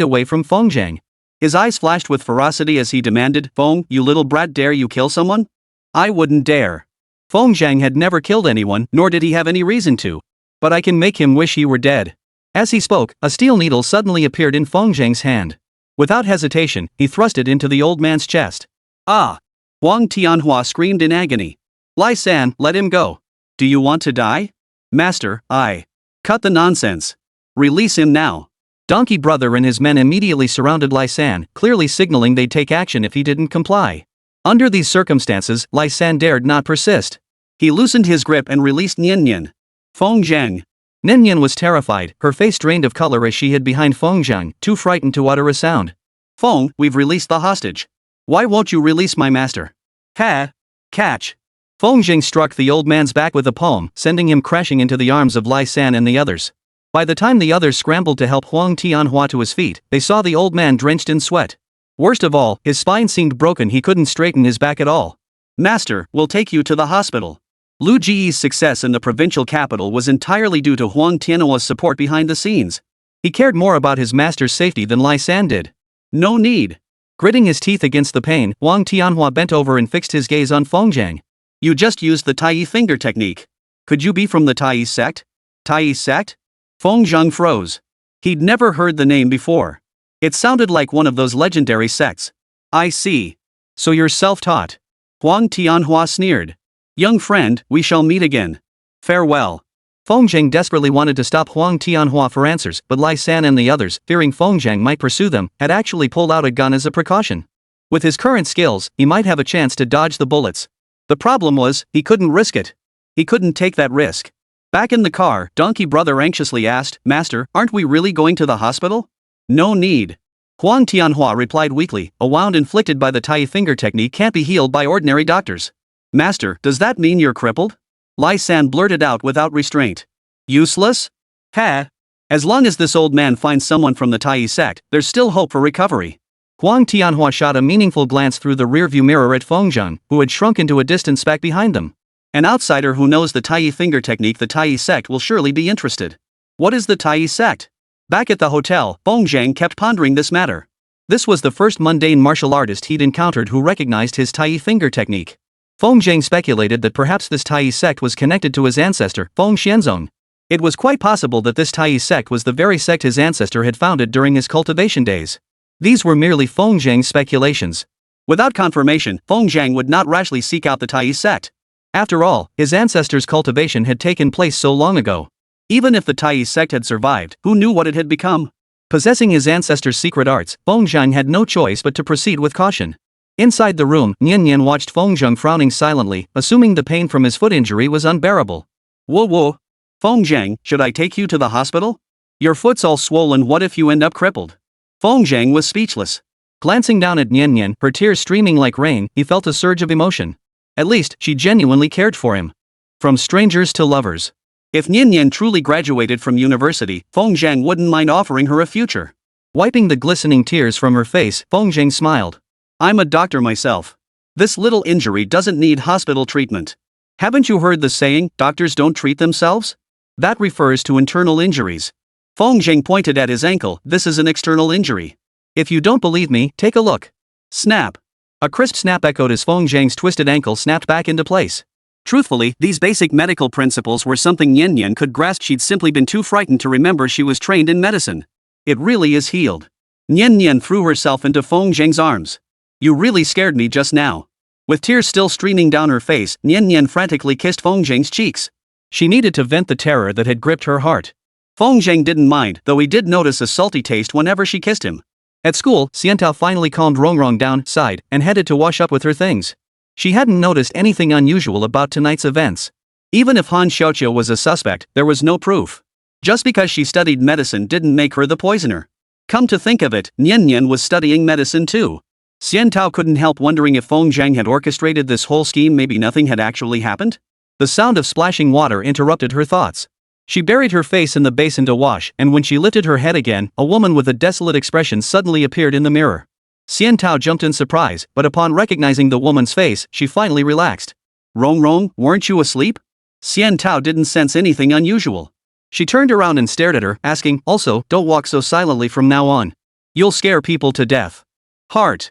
away from Feng Zhang. His eyes flashed with ferocity as he demanded, "Feng, you little brat, dare you kill someone?" "I wouldn't dare." Feng Zhang had never killed anyone, nor did he have any reason to. But I can make him wish he were dead. As he spoke, a steel needle suddenly appeared in Feng Zhang's hand. Without hesitation, he thrust it into the old man's chest. Ah! Huang Tianhua screamed in agony. Lai San, let him go. Do you want to die? Master, cut the nonsense. Release him now. Donkey Brother and his men immediately surrounded Lai San, clearly signaling they'd take action if he didn't comply. Under these circumstances, Lai San dared not persist. He loosened his grip and released Nian Nian. Feng Zhang. Nian Nian was terrified, her face drained of color as she hid behind Feng Zhang, too frightened to utter a sound. Feng, we've released the hostage. Why won't you release my master? Ha! Catch! Feng Zhang struck the old man's back with a palm, sending him crashing into the arms of Lai San and the others. By the time the others scrambled to help Huang Tianhua to his feet, they saw the old man drenched in sweat. Worst of all, his spine seemed broken, he couldn't straighten his back at all. Master, we'll take you to the hospital. Lu Ji's success in the provincial capital was entirely due to Huang Tianhua's support behind the scenes. He cared more about his master's safety than Lai San did. No need. Gritting his teeth against the pain, Huang Tianhua bent over and fixed his gaze on Feng Zhang. You just used the Tai finger technique. Could you be from the Tai sect? Tai sect? Feng Zhang froze. He'd never heard the name before. It sounded like one of those legendary sects. I see. So you're self-taught. Huang Tianhua sneered. Young friend, we shall meet again. Farewell. Feng Zhang desperately wanted to stop Huang Tianhua for answers, but Lai San and the others, fearing Feng Zhang might pursue them, had actually pulled out a gun as a precaution. With his current skills, he might have a chance to dodge the bullets. The problem was, he couldn't risk it. He couldn't take that risk. Back in the car, Donkey Brother anxiously asked, Master, aren't we really going to the hospital? No need. Huang Tianhua replied weakly, a wound inflicted by the Tai finger technique can't be healed by ordinary doctors. Master, does that mean you're crippled? Lai San blurted out without restraint. Useless? Ha! As long as this old man finds someone from the Tai sect, there's still hope for recovery. Huang Tianhua shot a meaningful glance through the rearview mirror at Feng Zhang, who had shrunk into a distant speck behind them. An outsider who knows the Tai finger technique, the Tai sect, will surely be interested. What is the Tai sect? Back at the hotel, Feng Zhang kept pondering this matter. This was the first mundane martial artist he'd encountered who recognized his Tai finger technique. Feng Zhang speculated that perhaps this Tai sect was connected to his ancestor, Feng Xianzong. It was quite possible that this Tai sect was the very sect his ancestor had founded during his cultivation days. These were merely Feng Zhang's speculations. Without confirmation, Feng Zhang would not rashly seek out the Tai sect. After all, his ancestor's cultivation had taken place so long ago. Even if the Tai sect had survived, who knew what it had become? Possessing his ancestor's secret arts, Feng Zhang had no choice but to proceed with caution. Inside the room, Nian Nian watched Feng Zhang frowning silently, assuming the pain from his foot injury was unbearable. Whoa. Feng Zhang, should I take you to the hospital? Your foot's all swollen, what if you end up crippled? Feng Zhang was speechless. Glancing down at Nian Nian, her tears streaming like rain, he felt a surge of emotion. At least, she genuinely cared for him. From strangers to lovers. If Nian Nian truly graduated from university, Feng Zhang wouldn't mind offering her a future. Wiping the glistening tears from her face, Feng Zhang smiled. I'm a doctor myself. This little injury doesn't need hospital treatment. Haven't you heard the saying, doctors don't treat themselves? That refers to internal injuries. Feng Zhang pointed at his ankle, this is an external injury. If you don't believe me, take a look. Snap. A crisp snap echoed as Feng Zhang's twisted ankle snapped back into place. Truthfully, these basic medical principles were something Nian Nian could grasp. She'd simply been too frightened to remember she was trained in medicine. It really is healed. Nian Nian threw herself into Feng Zhang's arms. You really scared me just now. With tears still streaming down her face, Nian Nian frantically kissed Feng Zhang's cheeks. She needed to vent the terror that had gripped her heart. Feng Zhang didn't mind, though he did notice a salty taste whenever she kissed him. At school, Xiantao finally calmed Rongrong down, sighed, and headed to wash up with her things. She hadn't noticed anything unusual about tonight's events. Even if Han Xiaoqiu was a suspect, there was no proof. Just because she studied medicine didn't make her the poisoner. Come to think of it, Nian Nian was studying medicine too. Xiantao couldn't help wondering if Feng Zhang had orchestrated this whole scheme. Maybe nothing had actually happened? The sound of splashing water interrupted her thoughts. She buried her face in the basin to wash, and when she lifted her head again, a woman with a desolate expression suddenly appeared in the mirror. Xiantao jumped in surprise, but upon recognizing the woman's face, she finally relaxed. Rong, weren't you asleep? Xiantao didn't sense anything unusual. She turned around and stared at her, asking, also, don't walk so silently from now on. You'll scare people to death. Heart.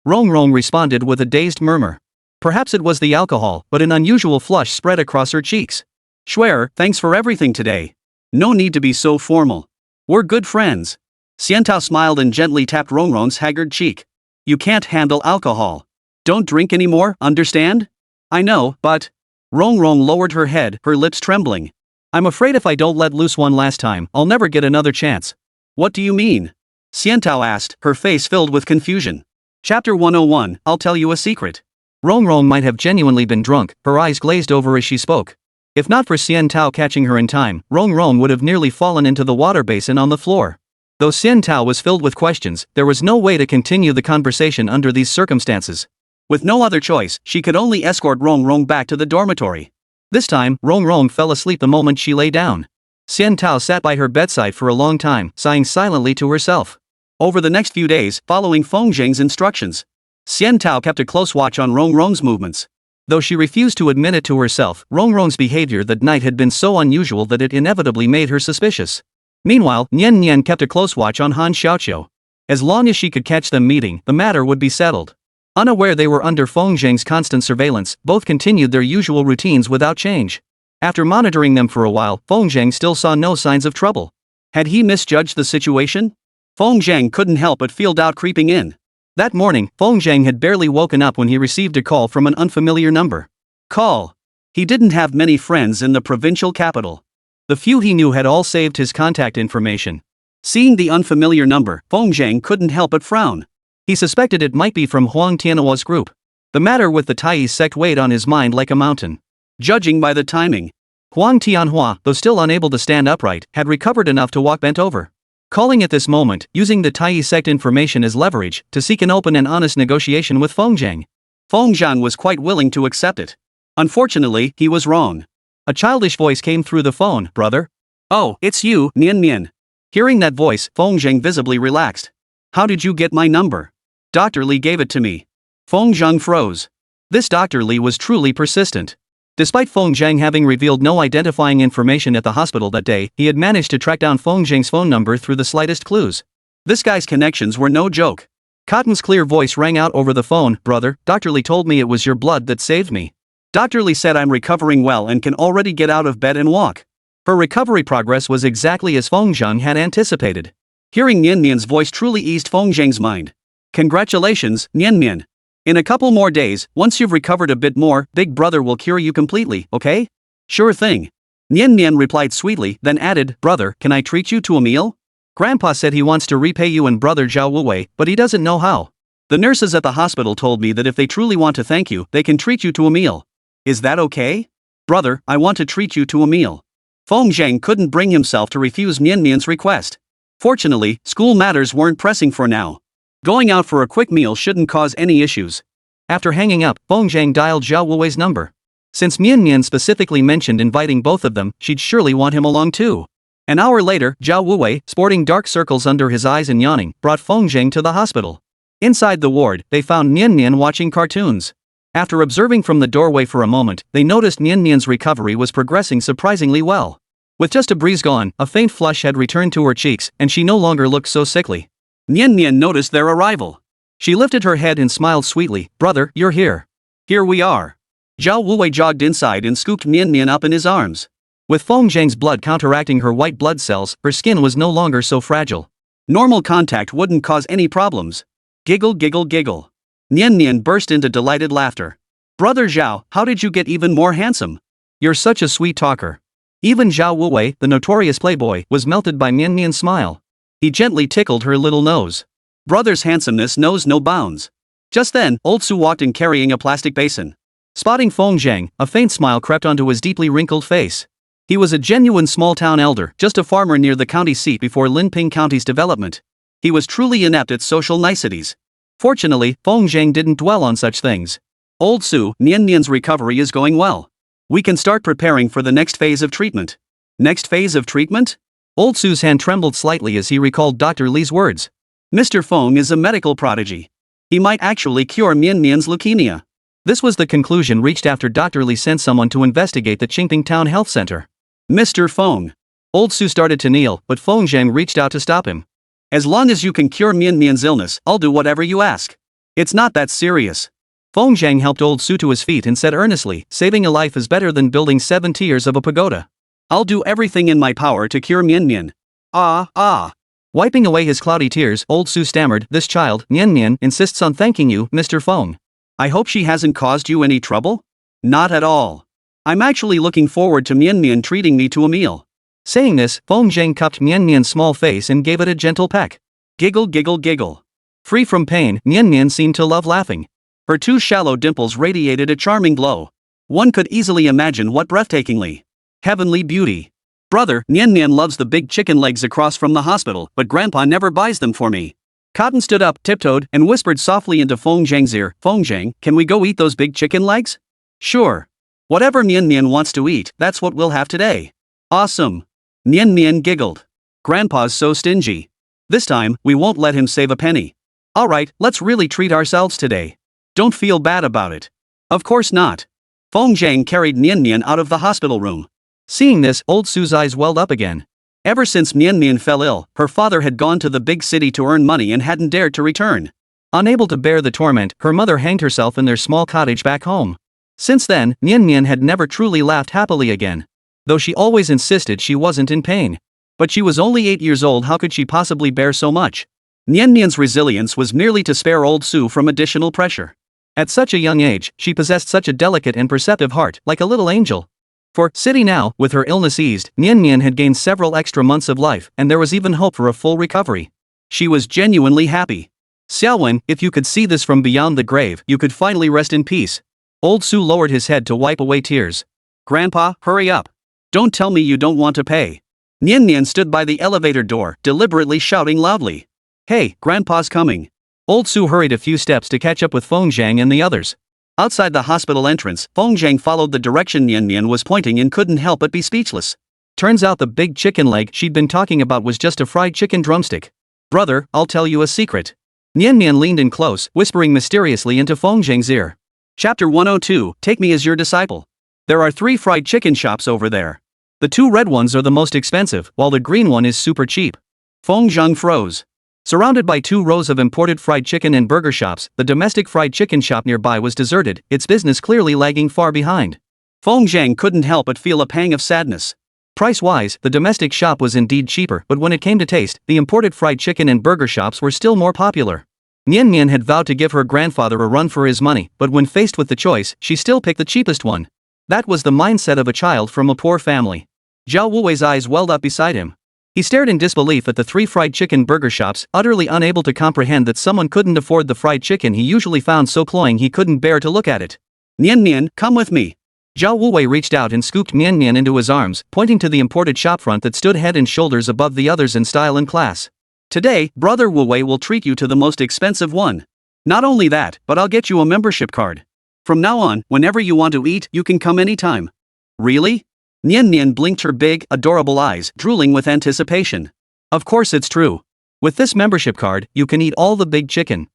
Rong responded with a dazed murmur. Perhaps it was the alcohol, but an unusual flush spread across her cheeks. Schwer, thanks for everything today. No need to be so formal. We're good friends. Xiantao smiled and gently tapped Rongrong's haggard cheek. You can't handle alcohol. Don't drink anymore, understand? I know, but... Rongrong lowered her head, her lips trembling. I'm afraid if I don't let loose one last time, I'll never get another chance. What do you mean? Xiantao asked, her face filled with confusion. Chapter 101, I'll tell you a secret. Rongrong might have genuinely been drunk, her eyes glazed over as she spoke. If not for Xiantao catching her in time, Rongrong would have nearly fallen into the water basin on the floor. Though Xiantao was filled with questions, there was no way to continue the conversation under these circumstances. With no other choice, she could only escort Rongrong back to the dormitory. This time, Rongrong fell asleep the moment she lay down. Xiantao sat by her bedside for a long time, sighing silently to herself. Over the next few days, following Feng Zheng's instructions, Xiantao kept a close watch on Rongrong's movements. Though she refused to admit it to herself, Rongrong's behavior that night had been so unusual that it inevitably made her suspicious. Meanwhile, Nian Nian kept a close watch on Han Xiaoqiu. As long as she could catch them meeting, the matter would be settled. Unaware they were under Feng Zheng's constant surveillance, both continued their usual routines without change. After monitoring them for a while, Feng Zheng still saw no signs of trouble. Had he misjudged the situation? Feng Zheng couldn't help but feel doubt creeping in. That morning, Feng Zheng had barely woken up when he received a call from an unfamiliar number. Call. He didn't have many friends in the provincial capital. The few he knew had all saved his contact information. Seeing the unfamiliar number, Feng Zheng couldn't help but frown. He suspected it might be from Huang Tianhua's group. The matter with the Tai sect weighed on his mind like a mountain. Judging by the timing, Huang Tianhua, though still unable to stand upright, had recovered enough to walk bent over. Calling at this moment, using the Tai sect information as leverage, to seek an open and honest negotiation with Feng Zheng. Feng Zheng was quite willing to accept it. Unfortunately, he was wrong. A childish voice came through the phone. Brother? Oh, it's you, Nian Nian. Hearing that voice, Feng Zheng visibly relaxed. How did you get my number? Dr. Li gave it to me. Feng Zheng froze. This Dr. Li was truly persistent. Despite Feng Zheng having revealed no identifying information at the hospital that day, he had managed to track down Feng Zheng's phone number through the slightest clues. This guy's connections were no joke. Cotton's clear voice rang out over the phone. Brother, Dr. Li told me it was your blood that saved me. Dr. Li said I'm recovering well and can already get out of bed and walk. Her recovery progress was exactly as Feng Zheng had anticipated. Hearing Nian Nian's voice truly eased Feng Zheng's mind. Congratulations, Nian Nian. In a couple more days, once you've recovered a bit more, Big Brother will cure you completely, okay? Sure thing. Nian Nian replied sweetly, then added, Brother, can I treat you to a meal? Grandpa said he wants to repay you and Brother Zhao Wuwei, but he doesn't know how. The nurses at the hospital told me that if they truly want to thank you, they can treat you to a meal. Is that okay? Brother, I want to treat you to a meal. Feng Zheng couldn't bring himself to refuse Nian Nian's request. Fortunately, school matters weren't pressing for now. Going out for a quick meal shouldn't cause any issues. After hanging up, Feng Zheng dialed Zhao Wuwei's number. Since Nian Nian specifically mentioned inviting both of them, she'd surely want him along too. An hour later, Zhao Wuwei, sporting dark circles under his eyes and yawning, brought Feng Zheng to the hospital. Inside the ward, they found Nian Nian watching cartoons. After observing from the doorway for a moment, they noticed Nian Nian's recovery was progressing surprisingly well. With just a breeze gone, a faint flush had returned to her cheeks, and she no longer looked so sickly. Nian Nian noticed their arrival. She lifted her head and smiled sweetly. Brother, you're here. Here we are. Zhao Wuwei jogged inside and scooped Nian Nian up in his arms. With Feng Zheng's blood counteracting her white blood cells, her skin was no longer so fragile. Normal contact wouldn't cause any problems. Giggle giggle giggle. Nian Nian burst into delighted laughter. Brother Zhao, how did you get even more handsome? You're such a sweet talker. Even Zhao Wuwei, the notorious playboy, was melted by Nian Nian's smile. He gently tickled her little nose. Brother's handsomeness knows no bounds. Just then, Old Su walked in carrying a plastic basin. Spotting Feng Zheng, a faint smile crept onto his deeply wrinkled face. He was a genuine small-town elder, just a farmer near the county seat before Linping County's development. He was truly inept at social niceties. Fortunately, Feng Zheng didn't dwell on such things. Old Su, Nian Nian's recovery is going well. We can start preparing for the next phase of treatment. Next phase of treatment? Old Su's hand trembled slightly as he recalled Dr. Li's words. Mr. Feng is a medical prodigy. He might actually cure Nian Nian's leukemia. This was the conclusion reached after Dr. Li sent someone to investigate the Qingping Town Health Center. Mr. Feng. Old Su started to kneel, but Feng Zheng reached out to stop him. As long as you can cure Nian Nian's illness, I'll do whatever you ask. It's not that serious. Feng Zhang helped old Su to his feet and said earnestly, saving a life is better than building 7 tiers of a pagoda. I'll do everything in my power to cure Mian Mian. Ah. Wiping away his cloudy tears, old Su stammered, this child, Mian Mian, insists on thanking you, Mr. Feng. I hope she hasn't caused you any trouble? Not at all. I'm actually looking forward to Mian Mian treating me to a meal. Saying this, Feng Zhang cupped Mian Mian's small face and gave it a gentle peck. Giggle giggle giggle. Free from pain, Mian Mian seemed to love laughing. Her 2 shallow dimples radiated a charming glow. One could easily imagine what breathtakingly heavenly beauty. Brother, Mian Mian loves the big chicken legs across from the hospital, but Grandpa never buys them for me. Cotton stood up, tiptoed, and whispered softly into Feng Zhang's ear, Feng Zhang, can we go eat those big chicken legs? Sure. Whatever Mian Mian wants to eat, that's what we'll have today. Awesome. Mian Mian giggled. Grandpa's so stingy. This time, we won't let him save a penny. Alright, let's really treat ourselves today. Don't feel bad about it. Of course not. Feng Zhang carried Mian Mian out of the hospital room. Seeing this, old Su's eyes welled up again. Ever since Mian Mian fell ill, her father had gone to the big city to earn money and hadn't dared to return. Unable to bear the torment, her mother hanged herself in their small cottage back home. Since then, Mian Mian had never truly laughed happily again. Though she always insisted she wasn't in pain. But she was only 8 years old, how could she possibly bear so much? Mian Mian's resilience was merely to spare old Su from additional pressure. At such a young age, she possessed such a delicate and perceptive heart, like a little angel. For, city now, with her illness eased, Mian Mian had gained several extra months of life, and there was even hope for a full recovery. She was genuinely happy. Xiaowen, if you could see this from beyond the grave, you could finally rest in peace. Old Su lowered his head to wipe away tears. Grandpa, hurry up. Don't tell me you don't want to pay. Mian Mian stood by the elevator door, deliberately shouting loudly. Hey, Grandpa's coming. Old Su hurried a few steps to catch up with Feng Zhang and the others. Outside the hospital entrance, Feng Zhang followed the direction Mian Mian was pointing and couldn't help but be speechless. Turns out the big chicken leg she'd been talking about was just a fried chicken drumstick. Brother, I'll tell you a secret. Mian Mian leaned in close, whispering mysteriously into Feng Zhang's ear. Chapter 102, Take me as your disciple. There are 3 fried chicken shops over there. The 2 red ones are the most expensive, while the green one is super cheap. Feng Zhang froze. Surrounded by 2 rows of imported fried chicken and burger shops, the domestic fried chicken shop nearby was deserted, its business clearly lagging far behind. Feng Zhang couldn't help but feel a pang of sadness. Price-wise, the domestic shop was indeed cheaper, but when it came to taste, the imported fried chicken and burger shops were still more popular. Mian Mian had vowed to give her grandfather a run for his money, but when faced with the choice, she still picked the cheapest one. That was the mindset of a child from a poor family. Zhao Wuwei's eyes welled up beside him. He stared in disbelief at the 3 fried chicken burger shops, utterly unable to comprehend that someone couldn't afford the fried chicken he usually found so cloying he couldn't bear to look at it. Mian Mian, come with me. Zhao Wuwei reached out and scooped Mian Mian into his arms, pointing to the imported shopfront that stood head and shoulders above the others in style and class. Today, Brother Wuwei will treat you to the most expensive one. Not only that, but I'll get you a membership card. From now on, whenever you want to eat, you can come anytime. Really? Mian Mian blinked her big, adorable eyes, drooling with anticipation. Of course it's true. With this membership card, you can eat all the big chicken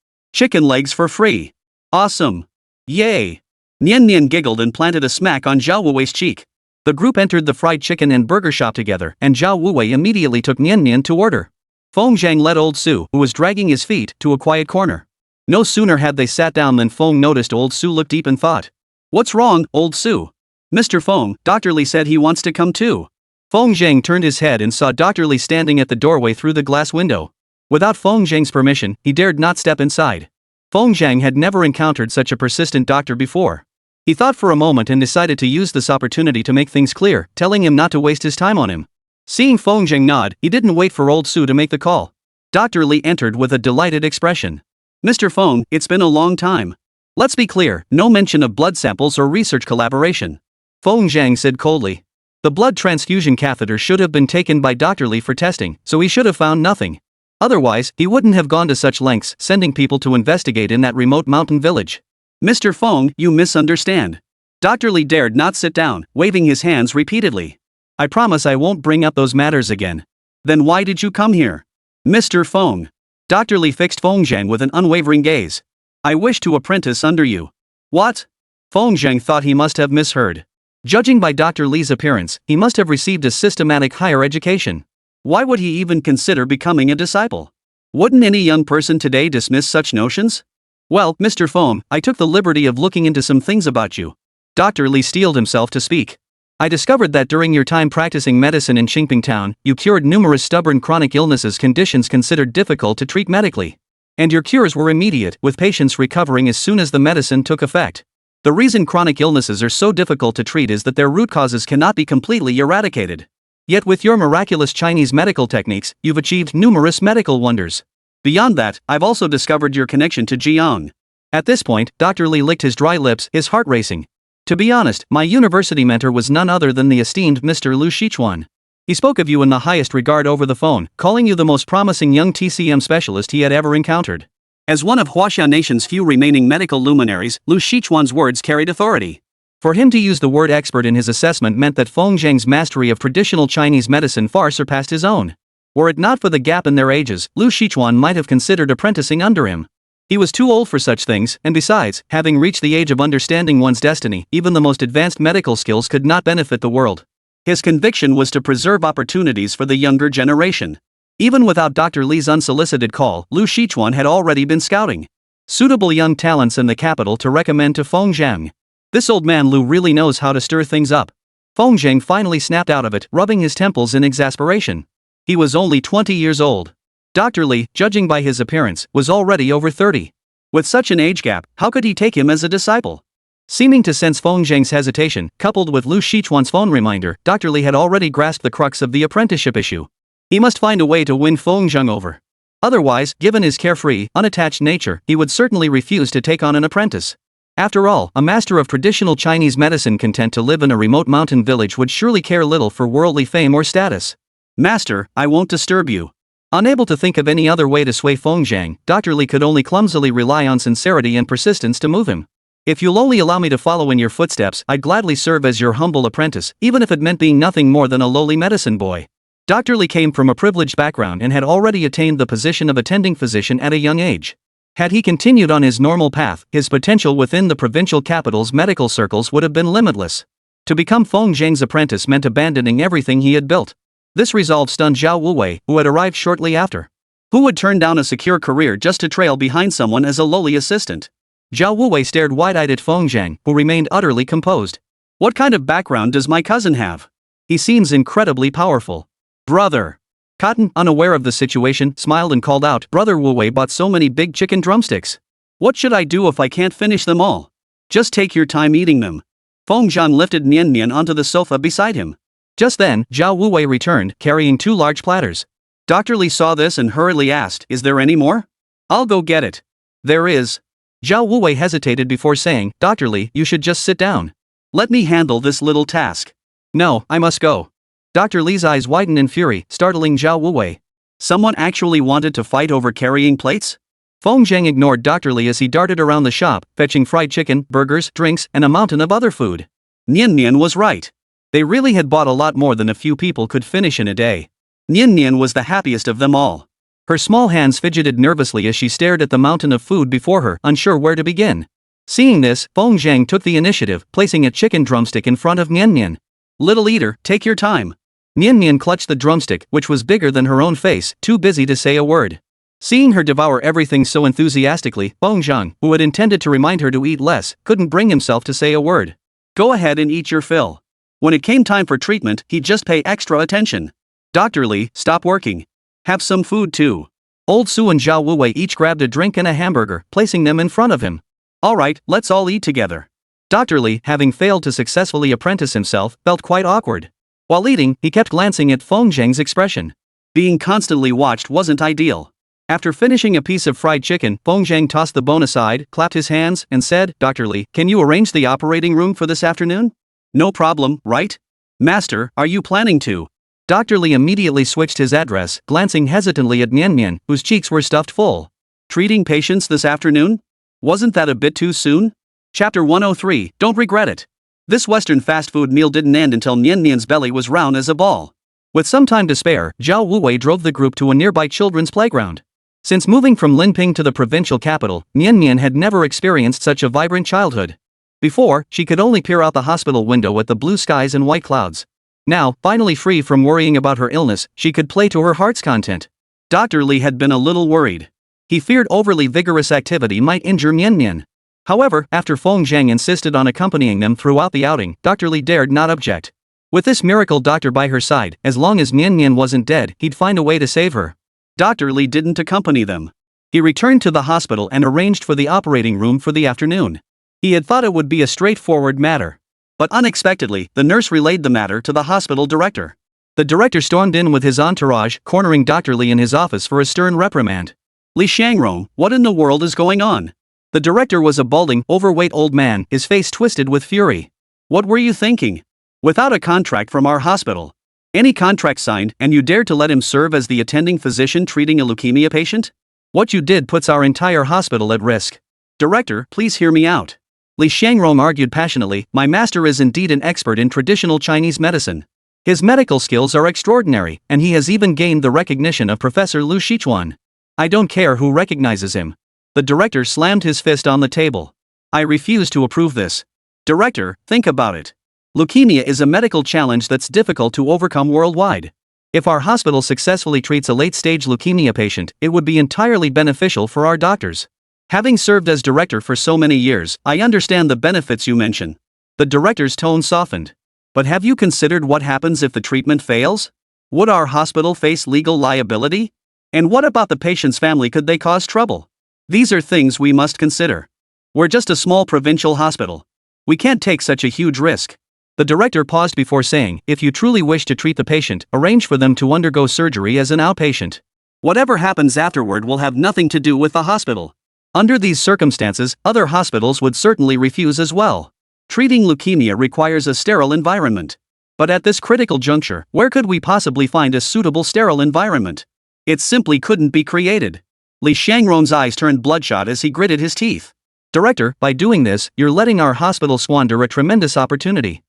legs for free. Awesome. Yay. Mian Mian giggled and planted a smack on Zhao Wuwei's cheek. The group entered the fried chicken and burger shop together, and Zhao Wuwei immediately took Mian Mian to order. Feng Zhang led old Su, who was dragging his feet, to a quiet corner. No sooner had they sat down than Feng noticed old Su looked deep in thought. What's wrong, old Su? Mr. Feng, Dr. Li said he wants to come too. Feng Zhang turned his head and saw Dr. Li standing at the doorway through the glass window. Without Feng Zhang's permission, he dared not step inside. Feng Zhang had never encountered such a persistent doctor before. He thought for a moment and decided to use this opportunity to make things clear, telling him not to waste his time on him. Seeing Feng Zhang nod, he didn't wait for old Su to make the call. Dr. Li entered with a delighted expression. Mr. Feng, it's been a long time. Let's be clear, no mention of blood samples or research collaboration. Feng Zhang said coldly. The blood transfusion catheter should have been taken by Dr. Li for testing, so he should have found nothing. Otherwise, he wouldn't have gone to such lengths, sending people to investigate in that remote mountain village. Mr. Feng, you misunderstand. Dr. Li dared not sit down, waving his hands repeatedly. I promise I won't bring up those matters again. Then why did you come here? Mr. Feng. Dr. Li fixed Feng Zhang with an unwavering gaze. I wish to apprentice under you. What? Feng Zhang thought he must have misheard. Judging by Dr. Li's appearance, he must have received a systematic higher education. Why would he even consider becoming a disciple? Wouldn't any young person today dismiss such notions? Well, Mr. Feng, I took the liberty of looking into some things about you. Dr. Li steeled himself to speak. I discovered that during your time practicing medicine in Qingping Town, you cured numerous stubborn chronic illnesses, conditions considered difficult to treat medically. And your cures were immediate, with patients recovering as soon as the medicine took effect. The reason chronic illnesses are so difficult to treat is that their root causes cannot be completely eradicated. Yet with your miraculous Chinese medical techniques, you've achieved numerous medical wonders. Beyond that, I've also discovered your connection to Jiang. At this point, Dr. Li licked his dry lips, his heart racing. To be honest, my university mentor was none other than the esteemed Mr. Lu Shichuan. He spoke of you in the highest regard over the phone, calling you the most promising young TCM specialist he had ever encountered. As one of Huaxia Nation's few remaining medical luminaries, Lu Shichuan's words carried authority. For him to use the word expert in his assessment meant that Feng Zhang's mastery of traditional Chinese medicine far surpassed his own. Were it not for the gap in their ages, Lu Shichuan might have considered apprenticing under him. He was too old for such things, and besides, having reached the age of understanding one's destiny, even the most advanced medical skills could not benefit the world. His conviction was to preserve opportunities for the younger generation. Even without Dr. Li's unsolicited call, Lu Shichuan had already been scouting suitable young talents in the capital to recommend to Feng Zhang. This old man Lu really knows how to stir things up. Feng Zhang finally snapped out of it, rubbing his temples in exasperation. He was only 20 years old. Dr. Li, judging by his appearance, was already over 30. With such an age gap, how could he take him as a disciple? Seeming to sense Feng Zhang's hesitation, coupled with Lu Shichuan's phone reminder, Dr. Li had already grasped the crux of the apprenticeship issue. He must find a way to win Feng Zhang over. Otherwise, given his carefree, unattached nature, he would certainly refuse to take on an apprentice. After all, a master of traditional Chinese medicine content to live in a remote mountain village would surely care little for worldly fame or status. Master, I won't disturb you. Unable to think of any other way to sway Feng Zhang, Dr. Li could only clumsily rely on sincerity and persistence to move him. If you'll only allow me to follow in your footsteps, I'd gladly serve as your humble apprentice, even if it meant being nothing more than a lowly medicine boy. Dr. Li came from a privileged background and had already attained the position of attending physician at a young age. Had he continued on his normal path, his potential within the provincial capital's medical circles would have been limitless. To become Feng Zhang's apprentice meant abandoning everything he had built. This resolve stunned Zhao Wuwei, who had arrived shortly after. Who would turn down a secure career just to trail behind someone as a lowly assistant? Zhao Wuwei stared wide-eyed at Feng Zhang, who remained utterly composed. What kind of background does my cousin have? He seems incredibly powerful. Brother. Cotton, unaware of the situation, smiled and called out, Brother Wuwei bought so many big chicken drumsticks. What should I do if I can't finish them all? Just take your time eating them. Feng Zhang lifted Nian Nian onto the sofa beside him. Just then, Zhao Wuwei returned, carrying 2 large platters. Dr. Li saw this and hurriedly asked, Is there any more? I'll go get it. There is. Zhao Wuwei hesitated before saying, Dr. Li, you should just sit down. Let me handle this little task. No, I must go. Dr. Li's eyes widened in fury, startling Zhao Wuwei. Someone actually wanted to fight over carrying plates? Feng Zhang ignored Dr. Li as he darted around the shop, fetching fried chicken, burgers, drinks, and a mountain of other food. Nian Nian was right. They really had bought a lot more than a few people could finish in a day. Nian Nian was the happiest of them all. Her small hands fidgeted nervously as she stared at the mountain of food before her, unsure where to begin. Seeing this, Feng Zhang took the initiative, placing a chicken drumstick in front of Nian Nian. Little eater, take your time. Nian Nian clutched the drumstick, which was bigger than her own face, too busy to say a word. Seeing her devour everything so enthusiastically, Feng Zhang, who had intended to remind her to eat less, couldn't bring himself to say a word. Go ahead and eat your fill. When it came time for treatment, he'd just pay extra attention. Dr. Li, stop working. Have some food too. Old Su and Zhao Wuwei each grabbed a drink and a hamburger, placing them in front of him. Alright, let's all eat together. Dr. Li, having failed to successfully apprentice himself, felt quite awkward. While eating, he kept glancing at Feng Zhang's expression. Being constantly watched wasn't ideal. After finishing a piece of fried chicken, Feng Zhang tossed the bone aside, clapped his hands, and said, Dr. Li, can you arrange the operating room for this afternoon? No problem, right? Master, are you planning to? Dr. Li immediately switched his address, glancing hesitantly at Nian Nian, whose cheeks were stuffed full. Treating patients this afternoon? Wasn't that a bit too soon? Chapter 103, Don't regret it. This Western fast food meal didn't end until Nian Nian's belly was round as a ball. With some time to spare, Zhao Wuwei drove the group to a nearby children's playground. Since moving from Linping to the provincial capital, Nian Nian had never experienced such a vibrant childhood. Before, she could only peer out the hospital window at the blue skies and white clouds. Now, finally free from worrying about her illness, she could play to her heart's content. Dr. Li had been a little worried. He feared overly vigorous activity might injure Mian Mian. However, after Feng Zhang insisted on accompanying them throughout the outing, Dr. Li dared not object. With this miracle doctor by her side, as long as Mian Mian wasn't dead, he'd find a way to save her. Dr. Li didn't accompany them. He returned to the hospital and arranged for the operating room for the afternoon. He had thought it would be a straightforward matter. But unexpectedly, the nurse relayed the matter to the hospital director. The director stormed in with his entourage, cornering Dr. Li in his office for a stern reprimand. Li Shangrong, what in the world is going on? The director was a balding, overweight old man, his face twisted with fury. What were you thinking? Without a contract from our hospital. Any contract signed, and you dared to let him serve as the attending physician treating a leukemia patient? What you did puts our entire hospital at risk. Director, please hear me out. Li Shangrong argued passionately, my master is indeed an expert in traditional Chinese medicine. His medical skills are extraordinary, and he has even gained the recognition of Professor Lu Shichuan. I don't care who recognizes him. The director slammed his fist on the table. I refuse to approve this. Director, think about it. Leukemia is a medical challenge that's difficult to overcome worldwide. If our hospital successfully treats a late-stage leukemia patient, it would be entirely beneficial for our doctors. Having served as director for so many years, I understand the benefits you mention. The director's tone softened. But have you considered what happens if the treatment fails? Would our hospital face legal liability? And what about the patient's family? Could they cause trouble? These are things we must consider. We're just a small provincial hospital. We can't take such a huge risk. The director paused before saying, if you truly wish to treat the patient, arrange for them to undergo surgery as an outpatient. Whatever happens afterward will have nothing to do with the hospital. Under these circumstances, other hospitals would certainly refuse as well. Treating leukemia requires a sterile environment. But at this critical juncture, where could we possibly find a suitable sterile environment? It simply couldn't be created. Li Shangrong's eyes turned bloodshot as he gritted his teeth. Director, by doing this, you're letting our hospital squander a tremendous opportunity.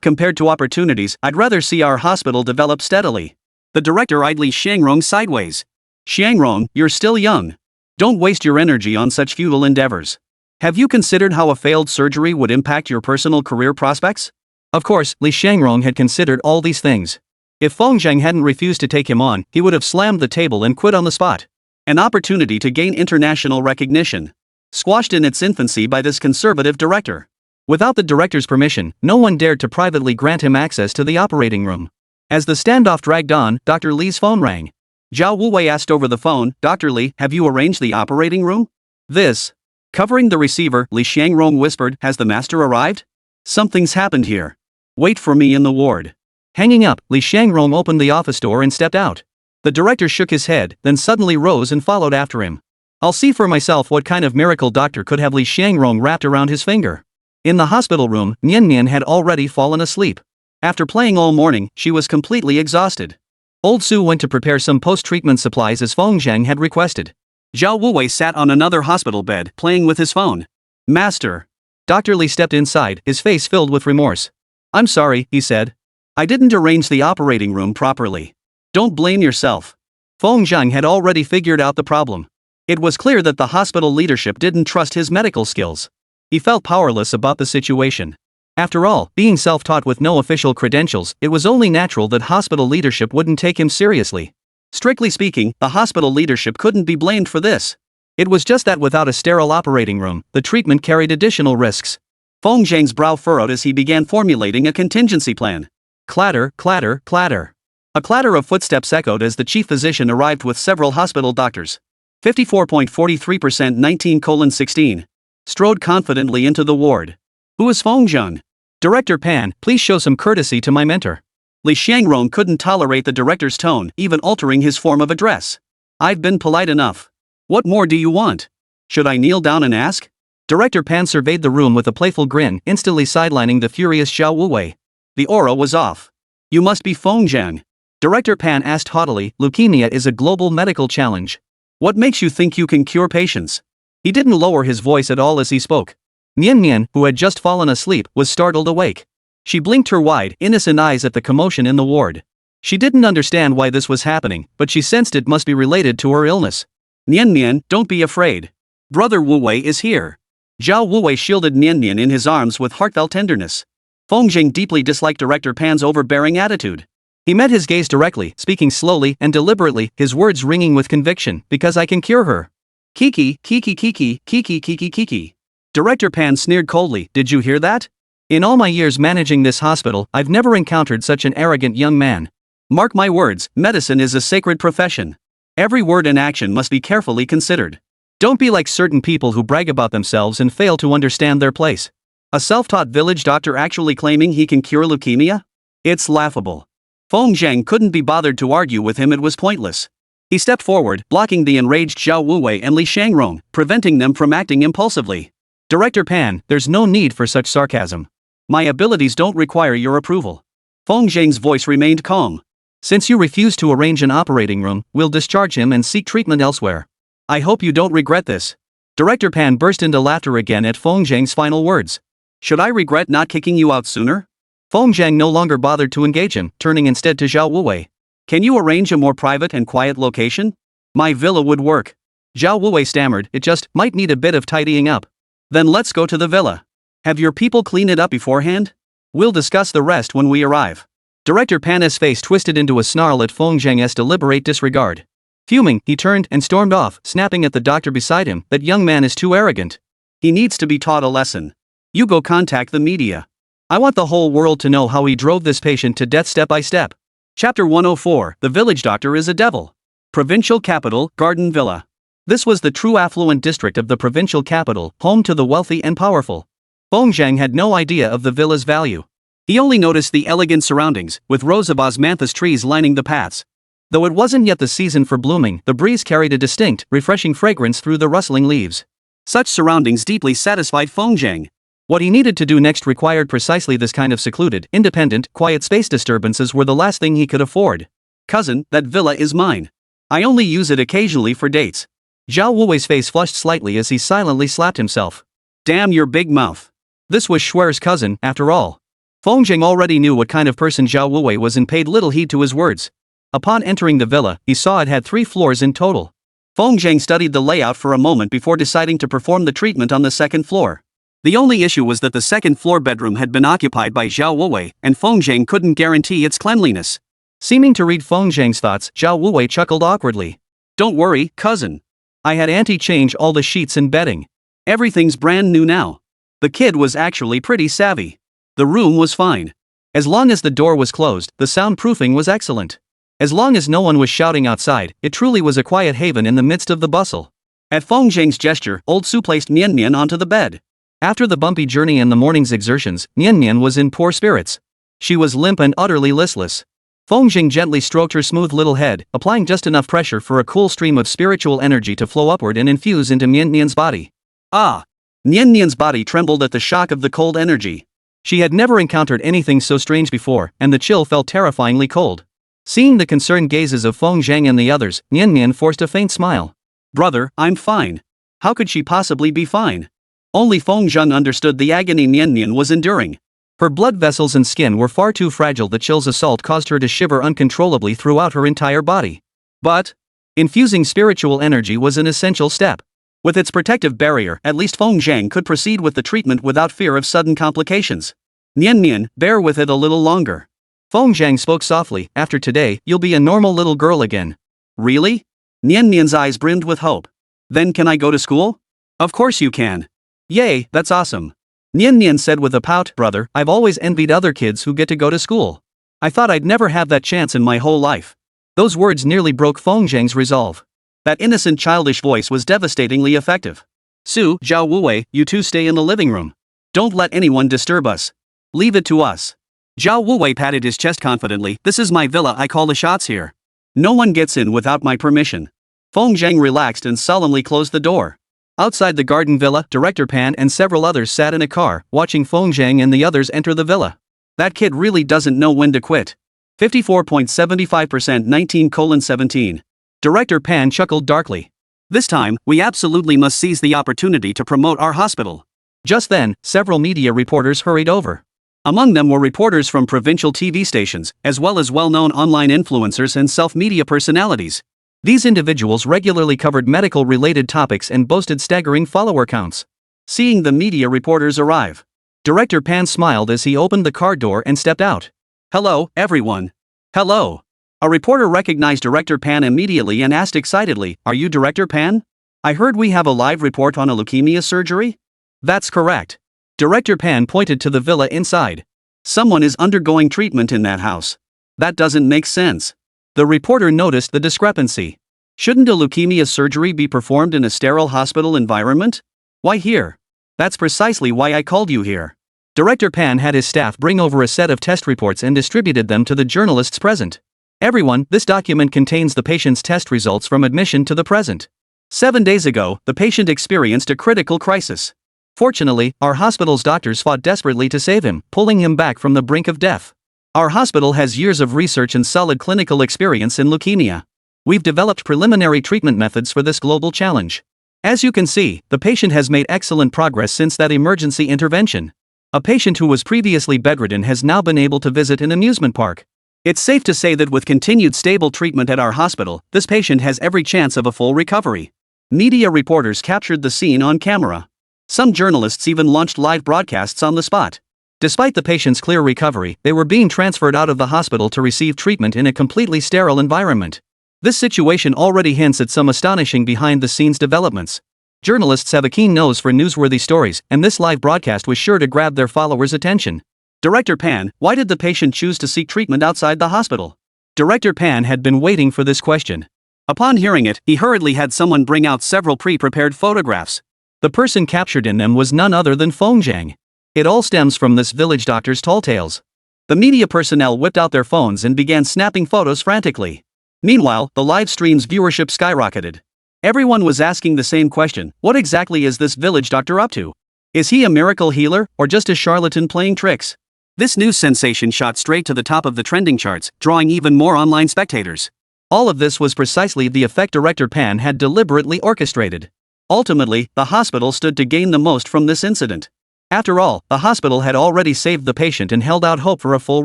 Compared to opportunities, I'd rather see our hospital develop steadily. The director eyed Li Shangrong sideways. Shangrong, you're still young. Don't waste your energy on such futile endeavors. Have you considered how a failed surgery would impact your personal career prospects? Of course, Li Shangrong had considered all these things. If Feng Zhang hadn't refused to take him on, he would have slammed the table and quit on the spot. An opportunity to gain international recognition. Squashed in its infancy by this conservative director. Without the director's permission, no one dared to privately grant him access to the operating room. As the standoff dragged on, Dr. Li's phone rang. Zhao Wuwei asked over the phone, Dr. Li, have you arranged the operating room? This. Covering the receiver, Li Shangrong whispered, has the master arrived? Something's happened here. Wait for me in the ward. Hanging up, Li Shangrong opened the office door and stepped out. The director shook his head, then suddenly rose and followed after him. I'll see for myself what kind of miracle doctor could have Li Shangrong wrapped around his finger. In the hospital room, Mian Mian had already fallen asleep. After playing all morning, she was completely exhausted. Old Su went to prepare some post-treatment supplies as Feng Zhang had requested. Zhao Wuwei sat on another hospital bed, playing with his phone. Master. Dr. Li stepped inside, his face filled with remorse. I'm sorry, he said. I didn't arrange the operating room properly. Don't blame yourself. Feng Zhang had already figured out the problem. It was clear that the hospital leadership didn't trust his medical skills. He felt powerless about the situation. After all, being self-taught with no official credentials, it was only natural that hospital leadership wouldn't take him seriously. Strictly speaking, the hospital leadership couldn't be blamed for this. It was just that without a sterile operating room, the treatment carried additional risks. Feng Zhang's brow furrowed as he began formulating a contingency plan. Clatter, clatter, clatter. A clatter of footsteps echoed as the chief physician arrived with several hospital doctors. 54.43% 19:16. Strode confidently into the ward. Who is Feng Zhang? Director Pan, please show some courtesy to my mentor. Li Shangrong couldn't tolerate the director's tone, even altering his form of address. I've been polite enough. What more do you want? Should I kneel down and ask? Director Pan surveyed the room with a playful grin, instantly sidelining the furious Zhao Wuwei. The aura was off. You must be Feng Zhang. Director Pan asked haughtily, leukemia is a global medical challenge. What makes you think you can cure patients? He didn't lower his voice at all as he spoke. Mian Mian, who had just fallen asleep, was startled awake. She blinked her wide, innocent eyes at the commotion in the ward. She didn't understand why this was happening, but she sensed it must be related to her illness. Mian Mian, don't be afraid. Brother Wuwei is here. Zhao Wuwei shielded Mian Mian in his arms with heartfelt tenderness. Feng Zhang deeply disliked Director Pan's overbearing attitude. He met his gaze directly, speaking slowly and deliberately, his words ringing with conviction, because I can cure her. Kiki, Kiki, Kiki, Kiki, Kiki, Kiki. Director Pan sneered coldly, did you hear that? In all my years managing this hospital, I've never encountered such an arrogant young man. Mark my words, medicine is a sacred profession. Every word and action must be carefully considered. Don't be like certain people who brag about themselves and fail to understand their place. A self-taught village doctor actually claiming he can cure leukemia? It's laughable. Feng Zhang couldn't be bothered to argue with him, it was pointless. He stepped forward, blocking the enraged Zhao Wuwei and Li Shangrong, preventing them from acting impulsively. Director Pan, there's no need for such sarcasm. My abilities don't require your approval. Feng Zhang's voice remained calm. Since you refuse to arrange an operating room, we'll discharge him and seek treatment elsewhere. I hope you don't regret this. Director Pan burst into laughter again at Feng Zhang's final words. Should I regret not kicking you out sooner? Feng Zhang no longer bothered to engage him, turning instead to Zhao Wuwei. Can you arrange a more private and quiet location? My villa would work. Zhao Wuwei stammered, it just might need a bit of tidying up. Then let's go to the villa. Have your people clean it up beforehand? We'll discuss the rest when we arrive. Director Pan's face twisted into a snarl at Feng Zhang's deliberate disregard. Fuming, he turned and stormed off, snapping at the doctor beside him, that young man is too arrogant. He needs to be taught a lesson. You go contact the media. I want the whole world to know how he drove this patient to death step by step. Chapter 104, The Village Doctor is a Devil. Provincial Capital, Garden Villa. This was the true affluent district of the provincial capital, home to the wealthy and powerful. Feng Zhang had no idea of the villa's value. He only noticed the elegant surroundings, with rows of osmanthus trees lining the paths. Though it wasn't yet the season for blooming, the breeze carried a distinct, refreshing fragrance through the rustling leaves. Such surroundings deeply satisfied Feng Zhang. What he needed to do next required precisely this kind of secluded, independent, quiet space. Disturbances were the last thing he could afford. Cousin, that villa is mine. I only use it occasionally for dates. Zhao Wuwei's face flushed slightly as he silently slapped himself. Damn your big mouth. This was Schwer's cousin, after all. Feng Zhang already knew what kind of person Zhao Wuwei was and paid little heed to his words. Upon entering the villa, he saw it had 3 floors in total. Feng Zhang studied the layout for a moment before deciding to perform the treatment on the 2nd floor. The only issue was that the 2nd floor bedroom had been occupied by Zhao Wuwei, and Feng Zhang couldn't guarantee its cleanliness. Seeming to read Feng Zhang's thoughts, Zhao Wuwei chuckled awkwardly. Don't worry, cousin. I had Auntie change all the sheets and bedding. Everything's brand new now. The kid was actually pretty savvy. The room was fine. As long as the door was closed, the soundproofing was excellent. As long as no one was shouting outside, it truly was a quiet haven in the midst of the bustle. At Feng Zhang's gesture, old Su placed Nian Nian onto the bed. After the bumpy journey and the morning's exertions, Nian Nian was in poor spirits. She was limp and utterly listless. Feng Zhang gently stroked her smooth little head, applying just enough pressure for a cool stream of spiritual energy to flow upward and infuse into Nian Nian's body. Ah! Nian Nian's body trembled at the shock of the cold energy. She had never encountered anything so strange before, and the chill felt terrifyingly cold. Seeing the concerned gazes of Feng Zhang and the others, Nian Nian forced a faint smile. Brother, I'm fine. How could she possibly be fine? Only Feng Zhang understood the agony Nian Nian was enduring. Her blood vessels and skin were far too fragile. The chill's assault caused her to shiver uncontrollably throughout her entire body. But infusing spiritual energy was an essential step. With its protective barrier, at least Feng Zhang could proceed with the treatment without fear of sudden complications. Nian Nian, bear with it a little longer. Feng Zhang spoke softly, after today, you'll be a normal little girl again. Really? Nian Nian's eyes brimmed with hope. Then can I go to school? Of course you can. Yay, that's awesome. Nian Nian said with a pout, brother, I've always envied other kids who get to go to school. I thought I'd never have that chance in my whole life. Those words nearly broke Feng Zhang's resolve. That innocent childish voice was devastatingly effective. Su, Zhao Wuwei, you two stay in the living room. Don't let anyone disturb us. Leave it to us. Zhao Wuwei patted his chest confidently, this is my villa, I call the shots here. No one gets in without my permission. Feng Zhang relaxed and solemnly closed the door. Outside the garden villa, Director Pan and several others sat in a car, watching Feng Zhang and the others enter the villa. That kid really doesn't know when to quit. 54.75% 19:17. Director Pan chuckled darkly. This time, we absolutely must seize the opportunity to promote our hospital. Just then, several media reporters hurried over. Among them were reporters from provincial TV stations, as well as well-known online influencers and self-media personalities. These individuals regularly covered medical-related topics and boasted staggering follower counts. Seeing the media reporters arrive, Director Pan smiled as he opened the car door and stepped out. Hello, everyone. Hello. A reporter recognized Director Pan immediately and asked excitedly, are you Director Pan? I heard we have a live report on a leukemia surgery? That's correct. Director Pan pointed to the villa inside. Someone is undergoing treatment in that house. That doesn't make sense. The reporter noticed the discrepancy. Shouldn't a leukemia surgery be performed in a sterile hospital environment? Why here? That's precisely why I called you here. Director Pan had his staff bring over a set of test reports and distributed them to the journalists present. Everyone, this document contains the patient's test results from admission to the present. 7 days ago, the patient experienced a critical crisis. Fortunately, our hospital's doctors fought desperately to save him, pulling him back from the brink of death. Our hospital has years of research and solid clinical experience in leukemia. We've developed preliminary treatment methods for this global challenge. As you can see, the patient has made excellent progress since that emergency intervention. A patient who was previously bedridden has now been able to visit an amusement park. It's safe to say that with continued stable treatment at our hospital, this patient has every chance of a full recovery. Media reporters captured the scene on camera. Some journalists even launched live broadcasts on the spot. Despite the patient's clear recovery, they were being transferred out of the hospital to receive treatment in a completely sterile environment. This situation already hints at some astonishing behind-the-scenes developments. Journalists have a keen nose for newsworthy stories, and this live broadcast was sure to grab their followers' attention. Director Pan, why did the patient choose to seek treatment outside the hospital? Director Pan had been waiting for this question. Upon hearing it, he hurriedly had someone bring out several pre-prepared photographs. The person captured in them was none other than Feng. It all stems from this village doctor's tall tales. The media personnel whipped out their phones and began snapping photos frantically. Meanwhile, the live stream's viewership skyrocketed. Everyone was asking the same question: what exactly is this village doctor up to? Is he a miracle healer, or just a charlatan playing tricks? This news sensation shot straight to the top of the trending charts, drawing even more online spectators. All of this was precisely the effect Director Pan had deliberately orchestrated. Ultimately, the hospital stood to gain the most from this incident. After all, the hospital had already saved the patient and held out hope for a full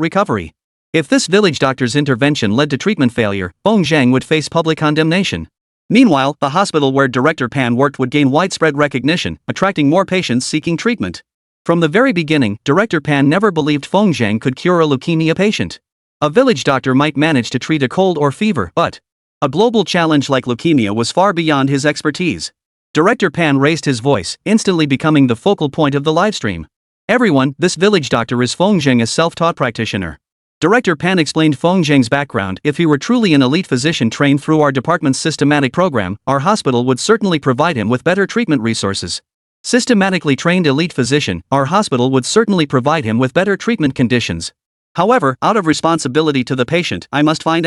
recovery. If this village doctor's intervention led to treatment failure, Feng would face public condemnation. Meanwhile, the hospital where Director Pan worked would gain widespread recognition, attracting more patients seeking treatment. From the very beginning, Director Pan never believed Feng could cure a leukemia patient. A village doctor might manage to treat a cold or fever, but a global challenge like leukemia was far beyond his expertise. Director Pan raised his voice, instantly becoming the focal point of the livestream. Everyone, this village doctor is Feng, a self-taught practitioner. Director Pan explained Feng's background. If he were truly an elite physician trained through our department's systematic program, our hospital would certainly provide him with better treatment resources. Systematically trained elite physician, our hospital would certainly provide him with better treatment conditions. However, out of responsibility to the patient, I must find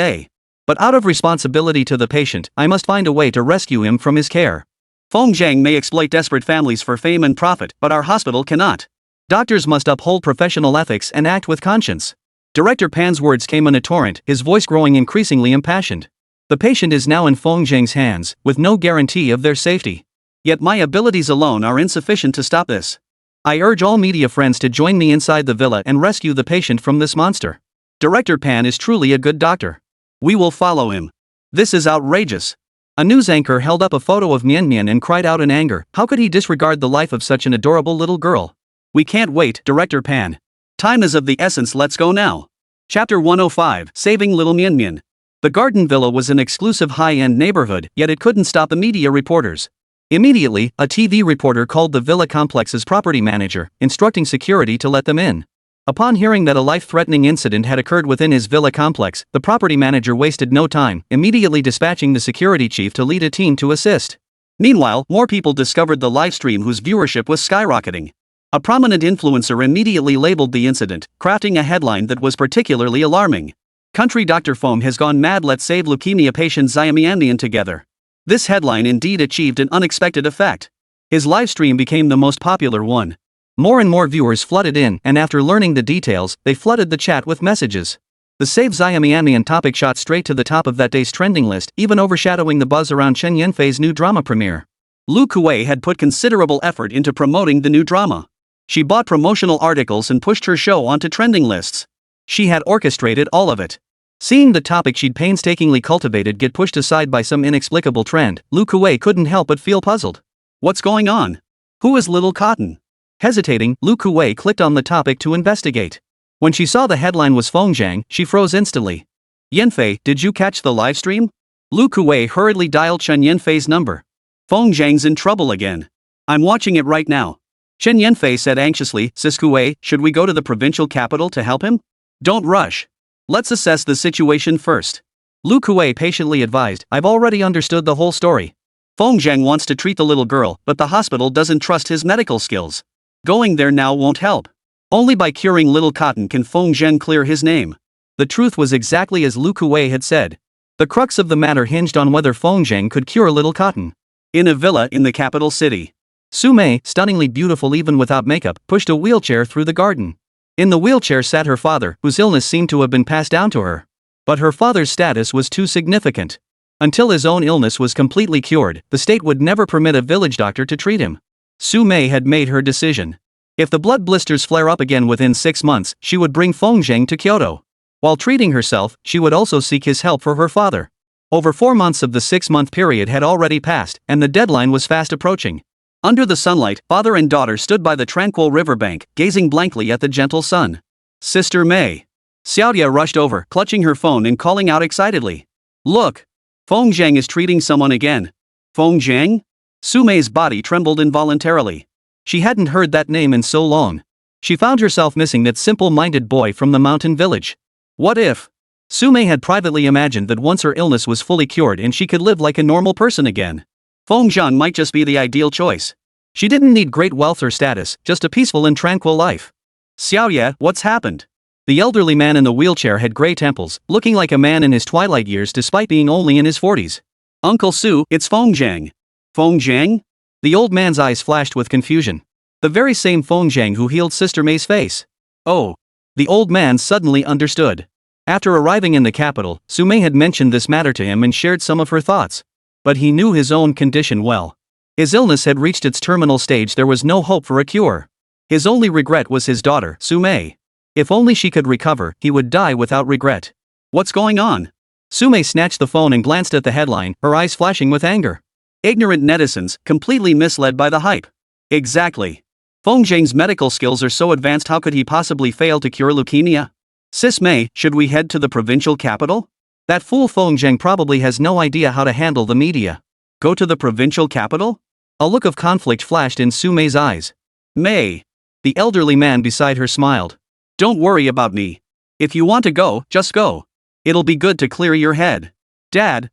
a way to rescue him from his care. Feng may exploit desperate families for fame and profit, but our hospital cannot. Doctors must uphold professional ethics and act with conscience. Director Pan's words came in a torrent, his voice growing increasingly impassioned. The patient is now in Feng's hands, with no guarantee of their safety. Yet my abilities alone are insufficient to stop this. I urge all media friends to join me inside the villa and rescue the patient from this monster. Director Pan is truly a good doctor. We will follow him. This is outrageous. A news anchor held up a photo of Mian and cried out in anger. How could he disregard the life of such an adorable little girl? We can't wait, Director Pan. Time is of the essence, let's go now. Chapter 105, Saving Little Mian. The Garden Villa was an exclusive high-end neighborhood, yet it couldn't stop the media reporters. Immediately, a TV reporter called the villa complex's property manager, instructing security to let them in. Upon hearing that a life-threatening incident had occurred within his villa complex, the property manager wasted no time, immediately dispatching the security chief to lead a team to assist. Meanwhile, more people discovered the livestream whose viewership was skyrocketing. A prominent influencer immediately labeled the incident, crafting a headline that was particularly alarming. Country Dr. Feng has gone mad, let's save leukemia patient Mian together. This headline indeed achieved an unexpected effect. His livestream became the most popular one. More and more viewers flooded in, and after learning the details, they flooded the chat with messages. The Save Mian topic shot straight to the top of that day's trending list, even overshadowing the buzz around Chen Yanfei's new drama premiere. Lu Kuei had put considerable effort into promoting the new drama. She bought promotional articles and pushed her show onto trending lists. She had orchestrated all of it. Seeing the topic she'd painstakingly cultivated get pushed aside by some inexplicable trend, Lu Kuei couldn't help but feel puzzled. What's going on? Who is Little Cotton? Hesitating, Lu Kuei clicked on the topic to investigate. When she saw the headline was Feng, she froze instantly. Yanfei, did you catch the livestream? Lu Kuei hurriedly dialed Chen Yanfei's number. Feng Zhang's in trouble again. I'm watching it right now. Chen Yanfei said anxiously, Sis Kuei, should we go to the provincial capital to help him? Don't rush. Let's assess the situation first. Lu Kuei patiently advised, I've already understood the whole story. Feng Zhang wants to treat the little girl, but the hospital doesn't trust his medical skills. Going there now won't help. Only by curing little Cotton can Feng Zhang clear his name. The truth was exactly as Lu Kuei had said. The crux of the matter hinged on whether Feng Zhang could cure little Cotton. In a villa in the capital city, Su Mei, stunningly beautiful even without makeup, pushed a wheelchair through the garden. In the wheelchair sat her father, whose illness seemed to have been passed down to her. But her father's status was too significant. Until his own illness was completely cured, the state would never permit a village doctor to treat him. Su Mei had made her decision. If the blood blisters flare up again within 6 months, she would bring Feng Zhang to Kyoto. While treating herself, she would also seek his help for her father. Over 4 months of the 6-month period had already passed, and the deadline was fast approaching. Under the sunlight, father and daughter stood by the tranquil riverbank, gazing blankly at the gentle sun. Sister Mei. Xiaodia rushed over, clutching her phone and calling out excitedly. Look! Feng Zhang is treating someone again. Feng Zhang? Su Mei's body trembled involuntarily. She hadn't heard that name in so long. She found herself missing that simple-minded boy from the mountain village. What if? Su Mei had privately imagined that once her illness was fully cured and she could live like a normal person again, Feng Zhang might just be the ideal choice. She didn't need great wealth or status, just a peaceful and tranquil life. Xiaoye, what's happened? The elderly man in the wheelchair had gray temples, looking like a man in his twilight years despite being only in his 40s. Uncle Su, it's Feng Zhang. Feng Zhang? The old man's eyes flashed with confusion. The very same Feng Zhang who healed Sister Mei's face. Oh. The old man suddenly understood. After arriving in the capital, Su Mei had mentioned this matter to him and shared some of her thoughts. But he knew his own condition well. His illness had reached its terminal stage, there was no hope for a cure. His only regret was his daughter, Su Mei. If only she could recover, he would die without regret. What's going on? Su Mei snatched the phone and glanced at the headline, her eyes flashing with anger. Ignorant netizens, completely misled by the hype. Exactly. Feng Zhang's medical skills are so advanced, how could he possibly fail to cure leukemia? Sis Mei, should we head to the provincial capital? That fool Feng Zhang probably has no idea how to handle the media. Go to the provincial capital? A look of conflict flashed in Su Mei's eyes. Mei. The elderly man beside her smiled. Don't worry about me. If you want to go, just go. It'll be good to clear your head. Dad,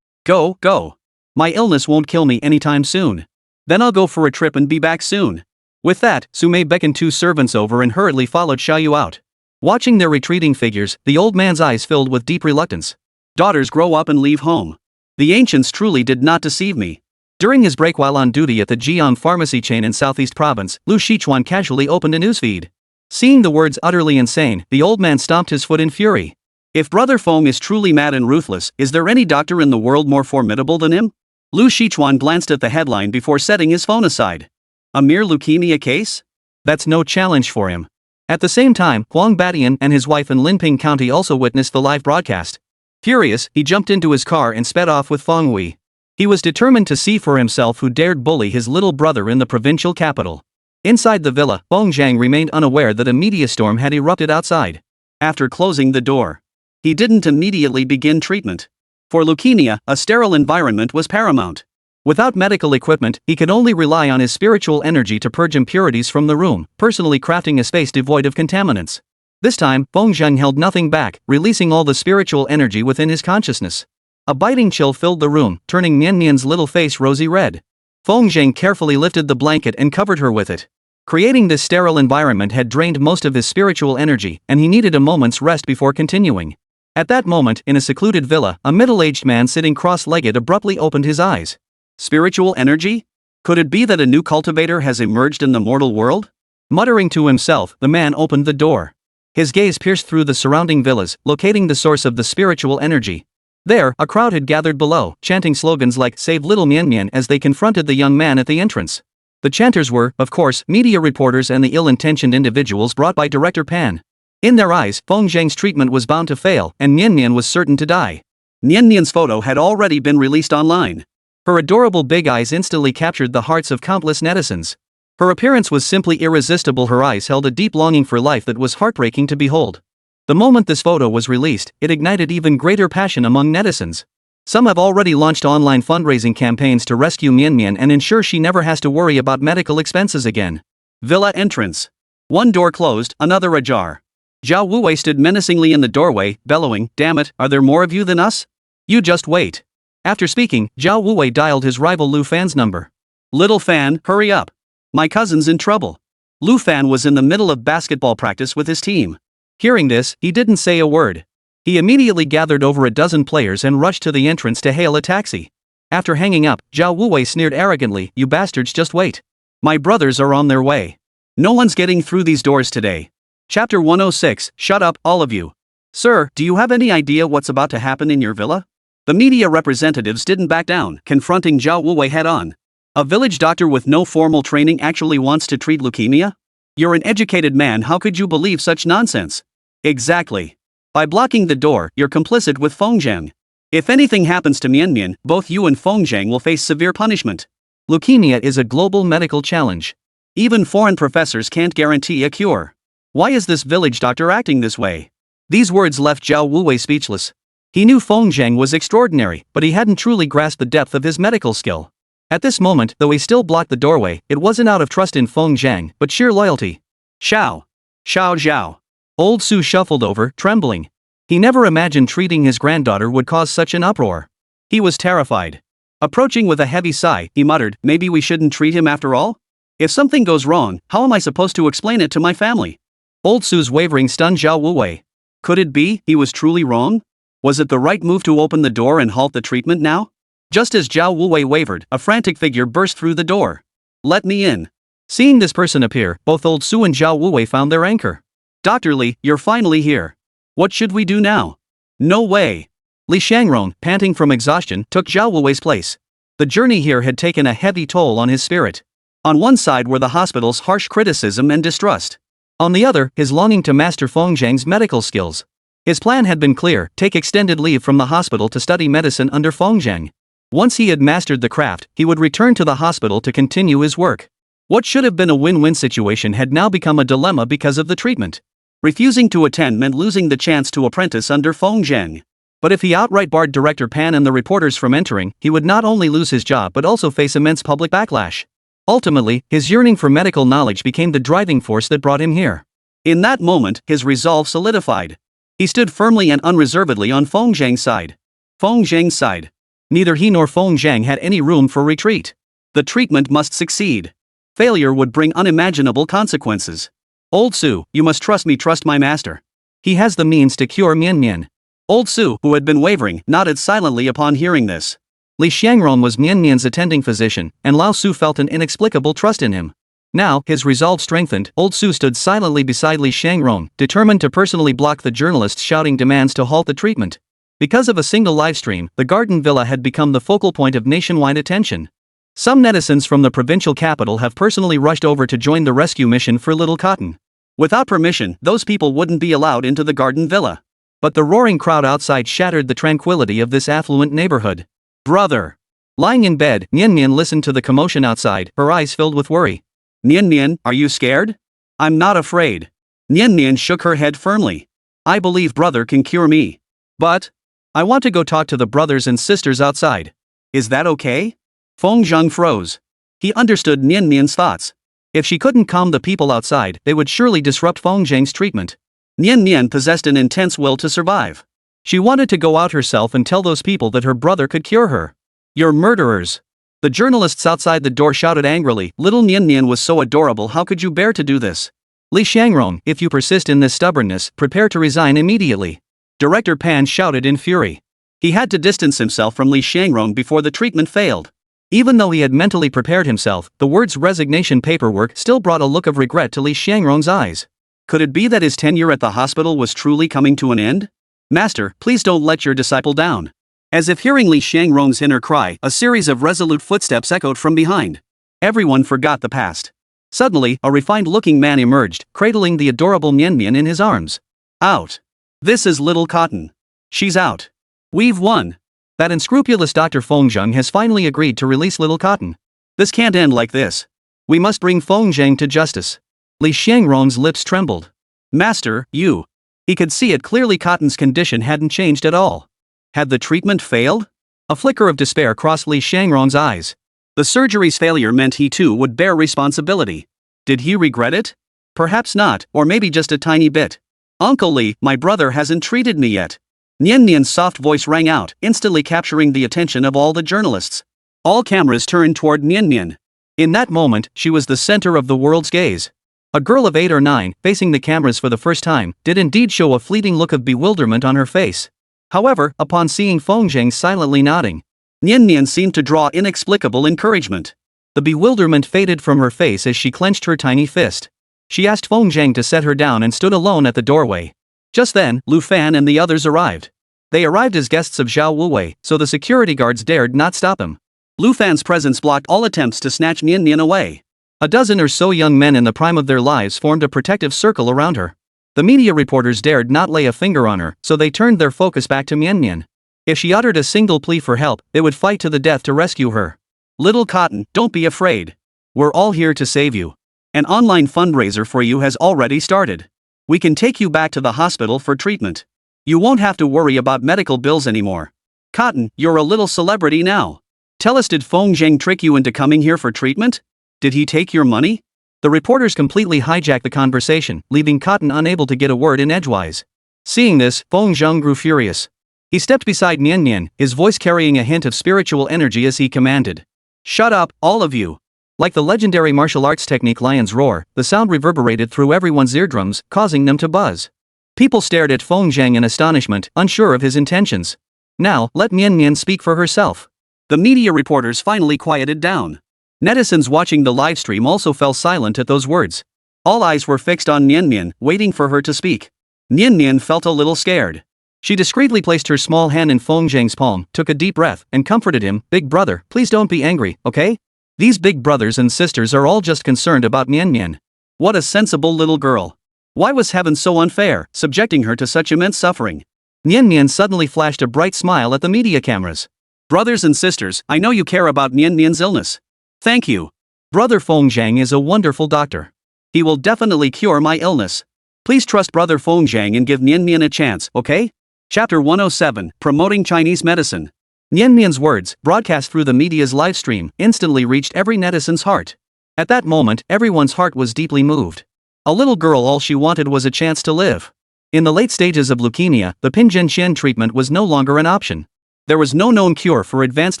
Go. My illness won't kill me anytime soon. Then I'll go for a trip and be back soon. With that, Su Mei beckoned 2 servants over and hurriedly followed Xiaoyu out. Watching their retreating figures, the old man's eyes filled with deep reluctance. Daughters grow up and leave home. The ancients truly did not deceive me. During his break while on duty at the Jian pharmacy chain in Southeast Province, Lu Shichuan casually opened a newsfeed. Seeing the words utterly insane, the old man stomped his foot in fury. If Brother Feng is truly mad and ruthless, is there any doctor in the world more formidable than him? Lu Shichuan glanced at the headline before setting his phone aside. A mere leukemia case? That's no challenge for him. At the same time, Huang Batian and his wife in Linping County also witnessed the live broadcast. Furious, he jumped into his car and sped off with Feng Wei. He was determined to see for himself who dared bully his little brother in the provincial capital. Inside the villa, Feng Zhang remained unaware that a media storm had erupted outside. After closing the door, he didn't immediately begin treatment. For leukemia, a sterile environment was paramount. Without medical equipment, he could only rely on his spiritual energy to purge impurities from the room, personally crafting a space devoid of contaminants. This time, Feng Zhang held nothing back, releasing all the spiritual energy within his consciousness. A biting chill filled the room, turning Nian Nian's little face rosy red. Feng Zhang carefully lifted the blanket and covered her with it. Creating this sterile environment had drained most of his spiritual energy, and he needed a moment's rest before continuing. At that moment, in a secluded villa, a middle-aged man sitting cross-legged abruptly opened his eyes. Spiritual energy? Could it be that a new cultivator has emerged in the mortal world? Muttering to himself, the man opened the door. His gaze pierced through the surrounding villas, locating the source of the spiritual energy. There, a crowd had gathered below, chanting slogans like "Save Little Mian Mian" as they confronted the young man at the entrance. The chanters were, of course, media reporters and the ill-intentioned individuals brought by Director Pan. In their eyes, Feng Zhang's treatment was bound to fail, and Nian Nian was certain to die. Nian Nian's photo had already been released online. Her adorable big eyes instantly captured the hearts of countless netizens. Her appearance was simply irresistible, her eyes held a deep longing for life that was heartbreaking to behold. The moment this photo was released, it ignited even greater passion among netizens. Some have already launched online fundraising campaigns to rescue Mian Mian and ensure she never has to worry about medical expenses again. Villa entrance. One door closed, another ajar. Zhao Wuwei stood menacingly in the doorway, bellowing, "Damn it, are there more of you than us? You just wait." After speaking, Zhao Wuwei dialed his rival Lu Fan's number. "Little Fan, hurry up. My cousin's in trouble." Lu Fan was in the middle of basketball practice with his team. Hearing this, he didn't say a word. He immediately gathered over a dozen players and rushed to the entrance to hail a taxi. After hanging up, Zhao Wuwei sneered arrogantly, "You bastards, just wait. My brothers are on their way. No one's getting through these doors today." Chapter 106, Shut up, all of you. "Sir, do you have any idea what's about to happen in your villa?" The media representatives didn't back down, confronting Zhao Wuwei head-on. "A village doctor with no formal training actually wants to treat leukemia? You're an educated man, how could you believe such nonsense?" "Exactly. By blocking the door, you're complicit with Feng Zhang. If anything happens to Mian Mian, both you and Feng Zhang will face severe punishment. Leukemia is a global medical challenge. Even foreign professors can't guarantee a cure. Why is this village doctor acting this way?" These words left Zhao Wuwei speechless. He knew Feng Zhang was extraordinary, but he hadn't truly grasped the depth of his medical skill. At this moment, though he still blocked the doorway, it wasn't out of trust in Feng Zhang, but sheer loyalty. "Xiao. Xiao Zhao." Old Su shuffled over, trembling. He never imagined treating his granddaughter would cause such an uproar. He was terrified. Approaching with a heavy sigh, he muttered, "Maybe we shouldn't treat him after all? If something goes wrong, how am I supposed to explain it to my family?" Old Su's wavering stunned Zhao Wuwei. Could it be he was truly wrong? Was it the right move to open the door and halt the treatment now? Just as Zhao Wuwei wavered, a frantic figure burst through the door. "Let me in." Seeing this person appear, both Old Su and Zhao Wuwei found their anchor. "Dr. Li, you're finally here. What should we do now?" "No way." Li Shangrong, panting from exhaustion, took Zhao Wuwei's place. The journey here had taken a heavy toll on his spirit. On one side were the hospital's harsh criticism and distrust. On the other, his longing to master Feng Zhang's medical skills. His plan had been clear: take extended leave from the hospital to study medicine under Feng Zhang. Once he had mastered the craft, he would return to the hospital to continue his work. What should have been a win-win situation had now become a dilemma because of the treatment. Refusing to attend meant losing the chance to apprentice under Feng Zhang. But if he outright barred Director Pan and the reporters from entering, he would not only lose his job but also face immense public backlash. Ultimately, his yearning for medical knowledge became the driving force that brought him here. In that moment, his resolve solidified. He stood firmly and unreservedly on Feng Zhang's side. Feng Zhang's side. Neither he nor Feng Zhang had any room for retreat. The treatment must succeed. Failure would bring unimaginable consequences. "Old Su, you must trust me, trust my master. He has the means to cure Mian Mian." Old Su, who had been wavering, nodded silently upon hearing this. Li Shangrong was Mian Mian's attending physician, and Lao Su felt an inexplicable trust in him. Now, his resolve strengthened, Old Su stood silently beside Li Shangrong, determined to personally block the journalists shouting demands to halt the treatment. Because of a single livestream, the Garden Villa had become the focal point of nationwide attention. Some netizens from the provincial capital have personally rushed over to join the rescue mission for Little Cotton. Without permission, those people wouldn't be allowed into the Garden Villa. But the roaring crowd outside shattered the tranquility of this affluent neighborhood. "Brother." Lying in bed, Mian Mian listened to the commotion outside, her eyes filled with worry. "Mian Mian, are you scared?" "I'm not afraid." Mian Mian shook her head firmly. "I believe brother can cure me. But I want to go talk to the brothers and sisters outside. Is that okay?" Feng Zhang froze. He understood Mian Mian's thoughts. If she couldn't calm the people outside, they would surely disrupt Feng Zhang's treatment. Mian Mian possessed an intense will to survive. She wanted to go out herself and tell those people that her brother could cure her. "You're murderers." The journalists outside the door shouted angrily, "Little Mian Mian was so adorable, how could you bear to do this?" "Li Shangrong, if you persist in this stubbornness, prepare to resign immediately." Director Pan shouted in fury. He had to distance himself from Li Shangrong before the treatment failed. Even though he had mentally prepared himself, the words resignation paperwork still brought a look of regret to Li Shangrong's eyes. Could it be that his tenure at the hospital was truly coming to an end? "Master, please don't let your disciple down." As if hearing Li Shangrong's inner cry, a series of resolute footsteps echoed from behind. Everyone forgot the past. Suddenly, a refined-looking man emerged, cradling the adorable Mian Mian in his arms. "Out. This is Little Cotton. She's out. We've won. That unscrupulous Dr. Feng Zhang has finally agreed to release Little Cotton. This can't end like this. We must bring Feng Zhang to justice." Li Shangrong's lips trembled. "Master, you." He could see it clearly, Cotton's condition hadn't changed at all. Had the treatment failed? A flicker of despair crossed Li Shangrong's eyes. The surgery's failure meant he too would bear responsibility. Did he regret it? Perhaps not, or maybe just a tiny bit. Uncle Li, my brother hasn't treated me yet. Nian Nian's soft voice rang out, instantly capturing the attention of all the journalists. All cameras turned toward Nian Nian. In that moment, she was the center of the world's gaze. A girl of 8 or 9, facing the cameras for the first time, did indeed show a fleeting look of bewilderment on her face. However, upon seeing Feng Zhang silently nodding, Nian Nian seemed to draw inexplicable encouragement. The bewilderment faded from her face as she clenched her tiny fist. She asked Feng Zhang to set her down and stood alone at the doorway. Just then, Lu Fan and the others arrived. They arrived as guests of Zhao Wuwei, so the security guards dared not stop him. Lu Fan's presence blocked all attempts to snatch Nian Nian away. A dozen or so young men in the prime of their lives formed a protective circle around her. The media reporters dared not lay a finger on her, so they turned their focus back to Nian Nian. If she uttered a single plea for help, they would fight to the death to rescue her. Little Cotton, don't be afraid. We're all here to save you. An online fundraiser for you has already started. We can take you back to the hospital for treatment. You won't have to worry about medical bills anymore. Cotton, you're a little celebrity now. Tell us, did Feng Zhang trick you into coming here for treatment? Did he take your money? The reporters completely hijacked the conversation, leaving Cotton unable to get a word in edgewise. Seeing this, Feng Zhang grew furious. He stepped beside Nian Nian, his voice carrying a hint of spiritual energy as he commanded. Shut up, all of you. Like the legendary martial arts technique Lion's Roar, the sound reverberated through everyone's eardrums, causing them to buzz. People stared at Feng Zhang in astonishment, unsure of his intentions. Now, let Nian Nian speak for herself. The media reporters finally quieted down. Netizens watching the livestream also fell silent at those words. All eyes were fixed on Nian Nian, waiting for her to speak. Nian Nian felt a little scared. She discreetly placed her small hand in Feng Zhang's palm, took a deep breath, and comforted him. Big brother, please don't be angry, okay? These big brothers and sisters are all just concerned about Nian Nian. What a sensible little girl. Why was heaven so unfair, subjecting her to such immense suffering? Nian Nian suddenly flashed a bright smile at the media cameras. Brothers and sisters, I know you care about Nian Nian's illness. Thank you. Brother Feng Zhang is a wonderful doctor. He will definitely cure my illness. Please trust Brother Feng Zhang and give Nian Nian a chance, okay? Chapter 107, Promoting Chinese Medicine. Nian Nian's words, broadcast through the media's livestream, instantly reached every netizen's heart. At that moment, everyone's heart was deeply moved. A little girl, all she wanted was a chance to live. In the late stages of leukemia, the Pinzhenxian treatment was no longer an option. There was no known cure for advanced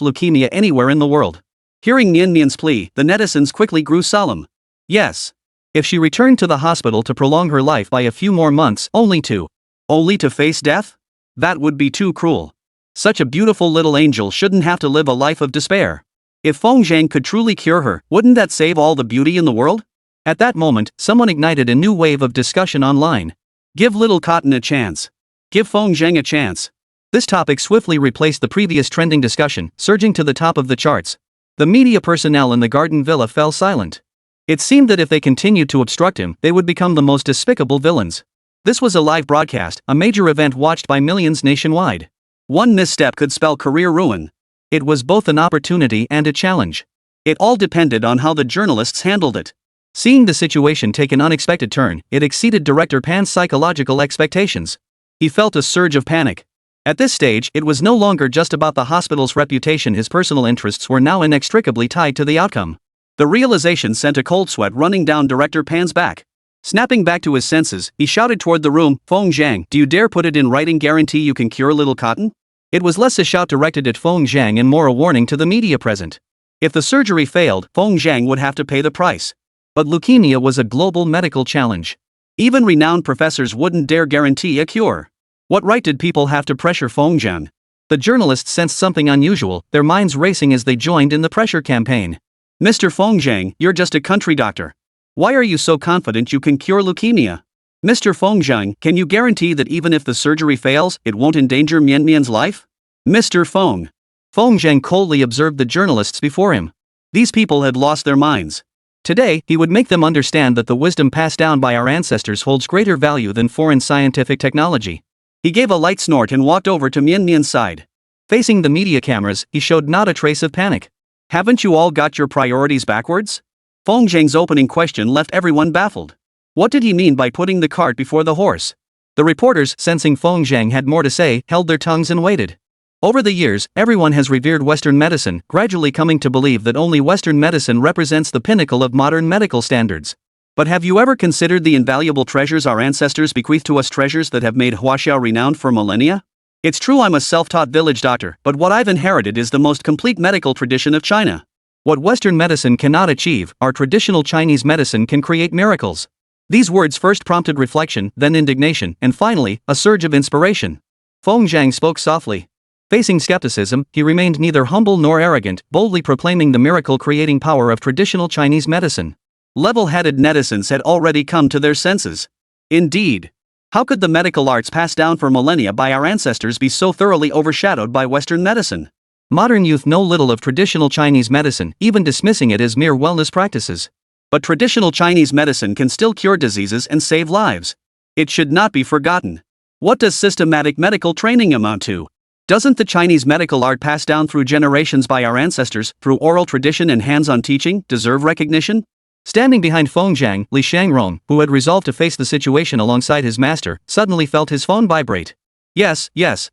leukemia anywhere in the world. Hearing Nian Nian's plea, the netizens quickly grew solemn. Yes. If she returned to the hospital to prolong her life by a few more months, only to face death? That would be too cruel. Such a beautiful little angel shouldn't have to live a life of despair. If Feng Zhang could truly cure her, wouldn't that save all the beauty in the world? At that moment, someone ignited a new wave of discussion online. Give little Cotton a chance. Give Feng Zhang a chance. This topic swiftly replaced the previous trending discussion, surging to the top of the charts. The media personnel in the garden villa fell silent. It seemed that if they continued to obstruct him, they would become the most despicable villains. This was a live broadcast, a major event watched by millions nationwide. One misstep could spell career ruin. It was both an opportunity and a challenge. It all depended on how the journalists handled it. Seeing the situation take an unexpected turn, it exceeded Director Pan's psychological expectations. He felt a surge of panic. At this stage, it was no longer just about the hospital's reputation. His personal interests were now inextricably tied to the outcome. The realization sent a cold sweat running down Director Pan's back. Snapping back to his senses, he shouted toward the room, Feng Zhang, do you dare put it in writing, guarantee you can cure little Cotton? It was less a shout directed at Feng Zhang and more a warning to the media present. If the surgery failed, Feng Zhang would have to pay the price. But leukemia was a global medical challenge. Even renowned professors wouldn't dare guarantee a cure. What right did people have to pressure Feng Zhang? The journalists sensed something unusual, their minds racing as they joined in the pressure campaign. Mr. Feng Zhang, you're just a country doctor. Why are you so confident you can cure leukemia? Mr. Feng Zhang, can you guarantee that even if the surgery fails, it won't endanger Nian Nian's life? Mr. Feng. Feng Zhang coldly observed the journalists before him. These people had lost their minds. Today, he would make them understand that the wisdom passed down by our ancestors holds greater value than foreign scientific technology. He gave a light snort and walked over to Nian Nian's side. Facing the media cameras, he showed not a trace of panic. Haven't you all got your priorities backwards? Feng Zhang's opening question left everyone baffled. What did he mean by putting the cart before the horse? The reporters, sensing Feng Zhang had more to say, held their tongues and waited. Over the years, everyone has revered Western medicine, gradually coming to believe that only Western medicine represents the pinnacle of modern medical standards. But have you ever considered the invaluable treasures our ancestors bequeathed to us, treasures that have made Huaxiao renowned for millennia? It's true I'm a self-taught village doctor, but what I've inherited is the most complete medical tradition of China. What Western medicine cannot achieve, our traditional Chinese medicine can create miracles. These words first prompted reflection, then indignation, and finally, a surge of inspiration. Feng spoke softly. Facing skepticism, he remained neither humble nor arrogant, boldly proclaiming the miracle-creating power of traditional Chinese medicine. Level-headed netizens had already come to their senses. Indeed. How could the medical arts passed down for millennia by our ancestors be so thoroughly overshadowed by Western medicine? Modern youth know little of traditional Chinese medicine, even dismissing it as mere wellness practices. But traditional Chinese medicine can still cure diseases and save lives. It should not be forgotten. What does systematic medical training amount to? Doesn't the Chinese medical art passed down through generations by our ancestors, through oral tradition and hands-on teaching, deserve recognition? Standing behind Feng Zhang, Li Shangrong, who had resolved to face the situation alongside his master, suddenly felt his phone vibrate. Yes,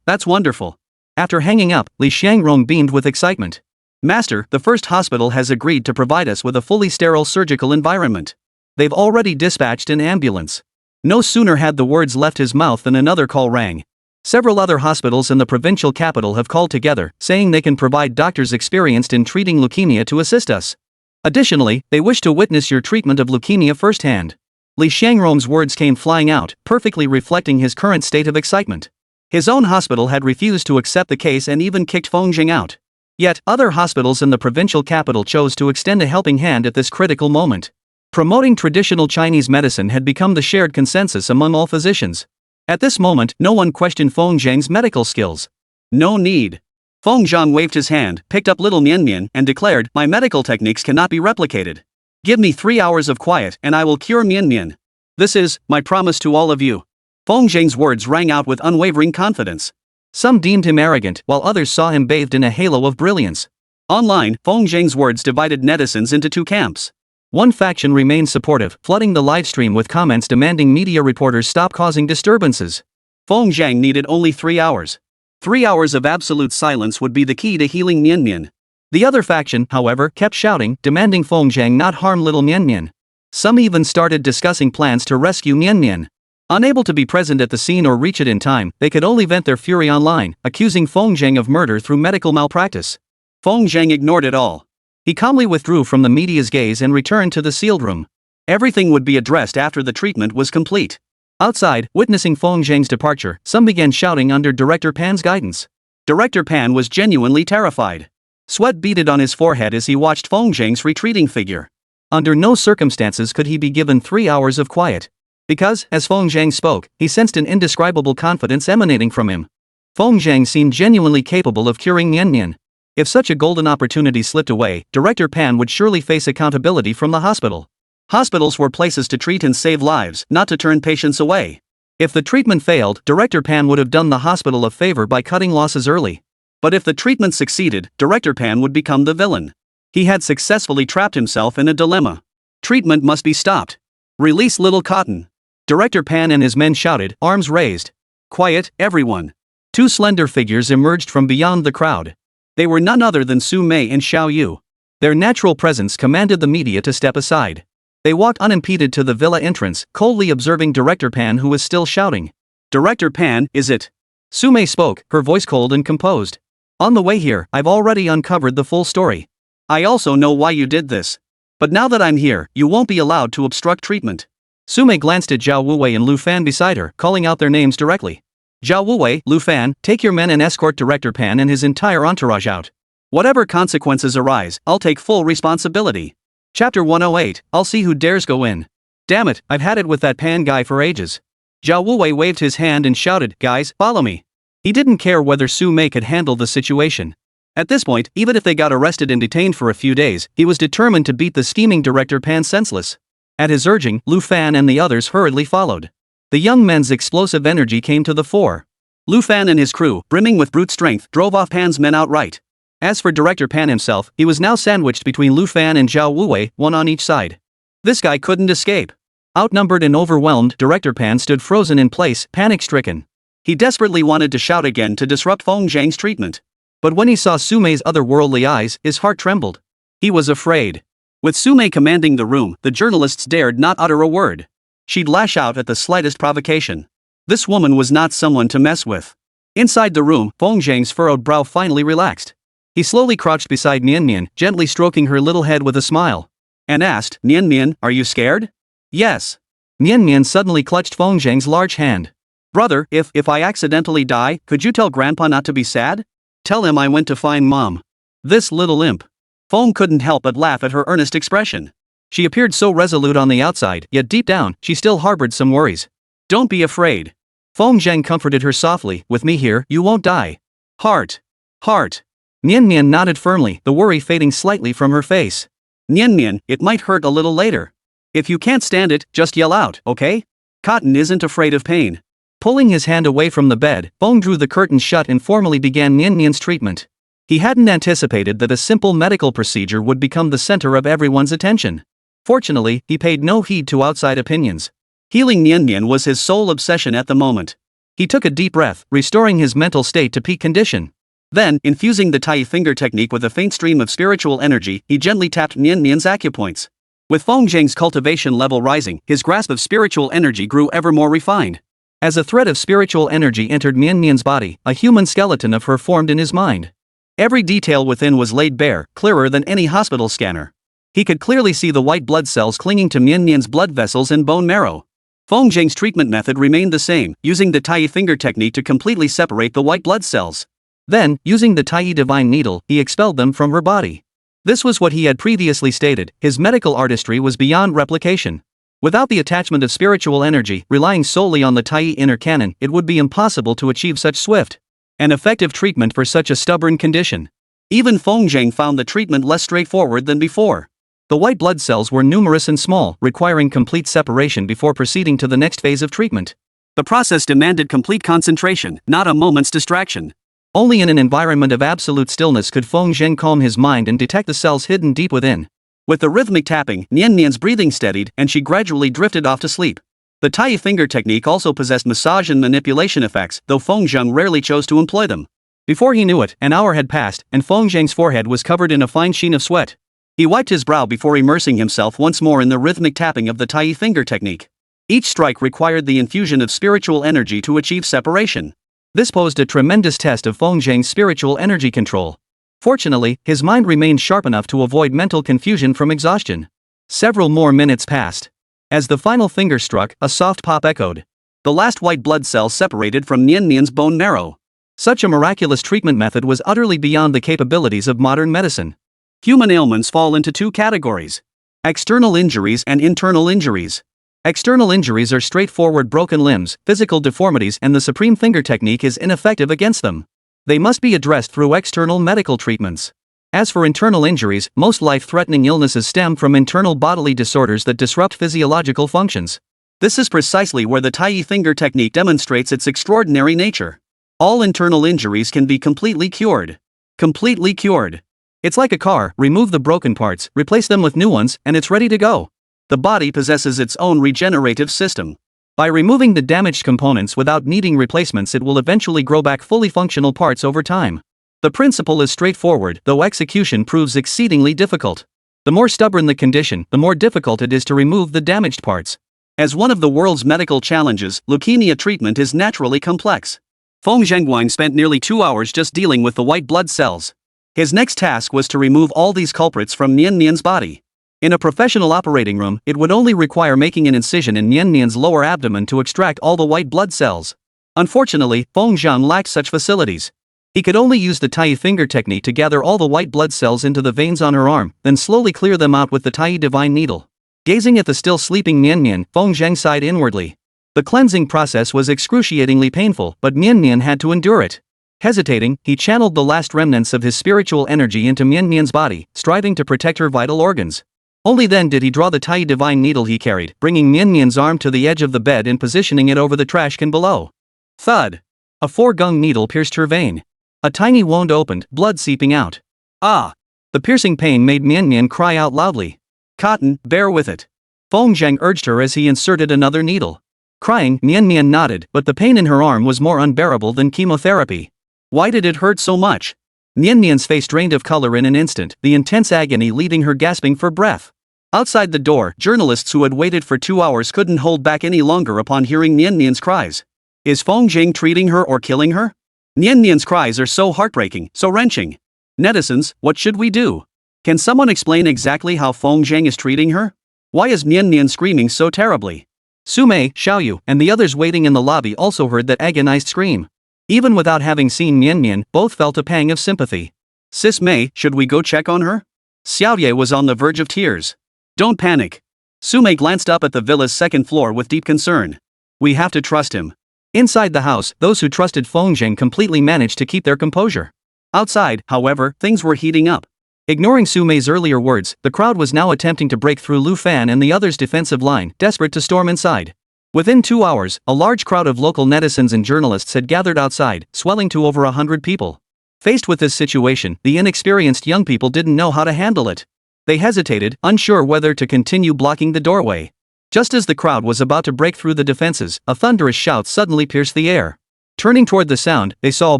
that's wonderful. After hanging up, Li Shangrong beamed with excitement. Master, the first hospital has agreed to provide us with a fully sterile surgical environment. They've already dispatched an ambulance. No sooner had the words left his mouth than another call rang. Several other hospitals in the provincial capital have called together, saying they can provide doctors experienced in treating leukemia to assist us. Additionally, they wish to witness your treatment of leukemia firsthand. Li Shangrong's words came flying out, perfectly reflecting his current state of excitement. His own hospital had refused to accept the case and even kicked Feng Zhang out. Yet, other hospitals in the provincial capital chose to extend a helping hand at this critical moment. Promoting traditional Chinese medicine had become the shared consensus among all physicians. At this moment, no one questioned Feng Zhang's medical skills. No need. Feng Zhang waved his hand, picked up little Mian Mian, and declared, my medical techniques cannot be replicated. Give me 3 hours of quiet and I will cure Mian Mian. This is my promise to all of you. Feng Zhang's words rang out with unwavering confidence. Some deemed him arrogant, while others saw him bathed in a halo of brilliance. Online, Feng Zhang's words divided netizens into two camps. One faction remained supportive, flooding the livestream with comments demanding media reporters stop causing disturbances. Feng Zhang needed only 3 hours. 3 hours of absolute silence would be the key to healing Mian Mian. The other faction, however, kept shouting, demanding Feng Zhang not harm little Mian Mian. Some even started discussing plans to rescue Mian Mian. Unable to be present at the scene or reach it in time, they could only vent their fury online, accusing Feng Zhang of murder through medical malpractice. Feng Zhang ignored it all. He calmly withdrew from the media's gaze and returned to the sealed room. Everything would be addressed after the treatment was complete. Outside, witnessing Feng Zhang's departure, some began shouting under Director Pan's guidance. Director Pan was genuinely terrified. Sweat beaded on his forehead as he watched Feng Zhang's retreating figure. Under no circumstances could he be given 3 hours of quiet. Because, as Feng Zhang spoke, he sensed an indescribable confidence emanating from him. Feng Zhang seemed genuinely capable of curing Mian Mian. If such a golden opportunity slipped away, Director Pan would surely face accountability from the hospital. Hospitals were places to treat and save lives, not to turn patients away. If the treatment failed, Director Pan would have done the hospital a favor by cutting losses early. But if the treatment succeeded, Director Pan would become the villain. He had successfully trapped himself in a dilemma. Treatment must be stopped. Release little Cotton. Director Pan and his men shouted, arms raised. Quiet, everyone. Two slender figures emerged from beyond the crowd. They were none other than Su Mei and Xiao Yu. Their natural presence commanded the media to step aside. They walked unimpeded to the villa entrance, coldly observing Director Pan, who was still shouting. Director Pan, is it? Su Mei spoke, her voice cold and composed. On the way here, I've already uncovered the full story. I also know why you did this. But now that I'm here, you won't be allowed to obstruct treatment. Su Mei glanced at Zhao Wuwei and Lu Fan beside her, calling out their names directly. Zhao Wuwei, Lu Fan, take your men and escort Director Pan and his entire entourage out. Whatever consequences arise, I'll take full responsibility. Chapter 108, I'll see who dares go in. Damn it, I've had it with that Pan guy for ages. Zhao Wuwei waved his hand and shouted, guys, follow me. He didn't care whether Su Mei could handle the situation. At this point, even if they got arrested and detained for a few days, he was determined to beat the scheming Director Pan senseless. At his urging, Lu Fan and the others hurriedly followed. The young men's explosive energy came to the fore. Lu Fan and his crew, brimming with brute strength, drove off Pan's men outright. As for Director Pan himself, he was now sandwiched between Lu Fan and Zhao Wuwei, one on each side. This guy couldn't escape. Outnumbered and overwhelmed, Director Pan stood frozen in place, panic-stricken. He desperately wanted to shout again to disrupt Feng Zhang's treatment. But when he saw Sumei's otherworldly eyes, his heart trembled. He was afraid. With Sumei commanding the room, the journalists dared not utter a word. She'd lash out at the slightest provocation. This woman was not someone to mess with. Inside the room, Feng Zhang's furrowed brow finally relaxed. He slowly crouched beside Nian Nian, gently stroking her little head with a smile. And asked, Nian Nian, are you scared? Yes. Nian Nian suddenly clutched Feng Zhang's large hand. Brother, if I accidentally die, could you tell Grandpa not to be sad? Tell him I went to find Mom. This little imp. Feng couldn't help but laugh at her earnest expression. She appeared so resolute on the outside, yet deep down, she still harbored some worries. Don't be afraid. Feng Zhang comforted her softly, with me here, you won't die. Heart. Nian Nian nodded firmly, the worry fading slightly from her face. Nian Nian, it might hurt a little later. If you can't stand it, just yell out, okay? Cotton isn't afraid of pain. Pulling his hand away from the bed, Feng drew the curtain shut and formally began Nian Nian's treatment. He hadn't anticipated that a simple medical procedure would become the center of everyone's attention. Fortunately, he paid no heed to outside opinions. Healing Nian Nian was his sole obsession at the moment. He took a deep breath, restoring his mental state to peak condition. Then, infusing the Tai finger technique with a faint stream of spiritual energy, he gently tapped Nian Nian's acupoints. With Feng Zhang's cultivation level rising, his grasp of spiritual energy grew ever more refined. As a thread of spiritual energy entered Nian Nian's body, a human skeleton of her formed in his mind. Every detail within was laid bare, clearer than any hospital scanner. He could clearly see the white blood cells clinging to Nian Nian's blood vessels and bone marrow. Feng Zhang's treatment method remained the same, using the Tai finger technique to completely separate the white blood cells. Then, using the Tai divine needle, he expelled them from her body. This was what he had previously stated, his medical artistry was beyond replication. Without the attachment of spiritual energy, relying solely on the Tai inner canon, it would be impossible to achieve such swift and effective treatment for such a stubborn condition. Even Feng Zhang found the treatment less straightforward than before. The white blood cells were numerous and small, requiring complete separation before proceeding to the next phase of treatment. The process demanded complete concentration, not a moment's distraction. Only in an environment of absolute stillness could Feng Zhang calm his mind and detect the cells hidden deep within. With the rhythmic tapping, Nian Nian's breathing steadied and she gradually drifted off to sleep. The Tai finger technique also possessed massage and manipulation effects, though Feng Zhang rarely chose to employ them. Before he knew it, an hour had passed, and Feng Zhang's forehead was covered in a fine sheen of sweat. He wiped his brow before immersing himself once more in the rhythmic tapping of the Tai finger technique. Each strike required the infusion of spiritual energy to achieve separation. This posed a tremendous test of Feng Zhang's spiritual energy control. Fortunately, his mind remained sharp enough to avoid mental confusion from exhaustion. Several more minutes passed. As the final finger struck, a soft pop echoed. The last white blood cell separated from Nian Nian's bone marrow. Such a miraculous treatment method was utterly beyond the capabilities of modern medicine. Human ailments fall into two categories: external injuries and internal injuries. External injuries are straightforward broken limbs, physical deformities, and the supreme finger technique is ineffective against them. They must be addressed through external medical treatments. As for internal injuries, most life-threatening illnesses stem from internal bodily disorders that disrupt physiological functions. This is precisely where the Tai finger technique demonstrates its extraordinary nature. All internal injuries can be completely cured. Completely cured. It's like a car, remove the broken parts, replace them with new ones, and it's ready to go. The body possesses its own regenerative system. By removing the damaged components without needing replacements, it will eventually grow back fully functional parts over time. The principle is straightforward, though execution proves exceedingly difficult. The more stubborn the condition, the more difficult it is to remove the damaged parts. As one of the world's medical challenges, leukemia treatment is naturally complex. Feng Zhangguan spent nearly 2 hours just dealing with the white blood cells. His next task was to remove all these culprits from Nian Nian's body. In a professional operating room, it would only require making an incision in Nian Nian's lower abdomen to extract all the white blood cells. Unfortunately, Feng Zhang lacked such facilities. He could only use the Tai finger technique to gather all the white blood cells into the veins on her arm, then slowly clear them out with the Tai divine needle. Gazing at the still sleeping Nian Nian, Feng Zhang sighed inwardly. The cleansing process was excruciatingly painful, but Nian Nian had to endure it. Hesitating, he channeled the last remnants of his spiritual energy into Nian Nian's body, striving to protect her vital organs. Only then did he draw the Tai divine needle he carried, bringing Nian Nian's arm to the edge of the bed and positioning it over the trash can below. Thud! A 4-gung needle pierced her vein. A tiny wound opened, blood seeping out. Ah! The piercing pain made Nian Nian cry out loudly. Cotton, bear with it. Feng Zhang urged her as he inserted another needle. Crying, Nian Nian nodded, but the pain in her arm was more unbearable than chemotherapy. Why did it hurt so much? Nian Nian's face drained of color in an instant, the intense agony leaving her gasping for breath. Outside the door, journalists who had waited for 2 hours couldn't hold back any longer upon hearing Nian Nian's cries. Is Feng treating her or killing her? Nian Nian's cries are so heartbreaking, so wrenching. Netizens, what should we do? Can someone explain exactly how Feng is treating her? Why is Nian Nian screaming so terribly? Sumei, Xiaoyu, and the others waiting in the lobby also heard that agonized scream. Even without having seen Nian Nian, both felt a pang of sympathy. Sis Mei, should we go check on her? Xiaoye was on the verge of tears. Don't panic. Sumei glanced up at the villa's second floor with deep concern. We have to trust him. Inside the house, those who trusted Feng completely managed to keep their composure. Outside, however, things were heating up. Ignoring Sumei's earlier words, the crowd was now attempting to break through Lu Fan and the others' defensive line, desperate to storm inside. Within 2 hours, a large crowd of local netizens and journalists had gathered outside, swelling to over 100 people. Faced with this situation, the inexperienced young people didn't know how to handle it. They hesitated, unsure whether to continue blocking the doorway. Just as the crowd was about to break through the defenses, a thunderous shout suddenly pierced the air. Turning toward the sound, they saw a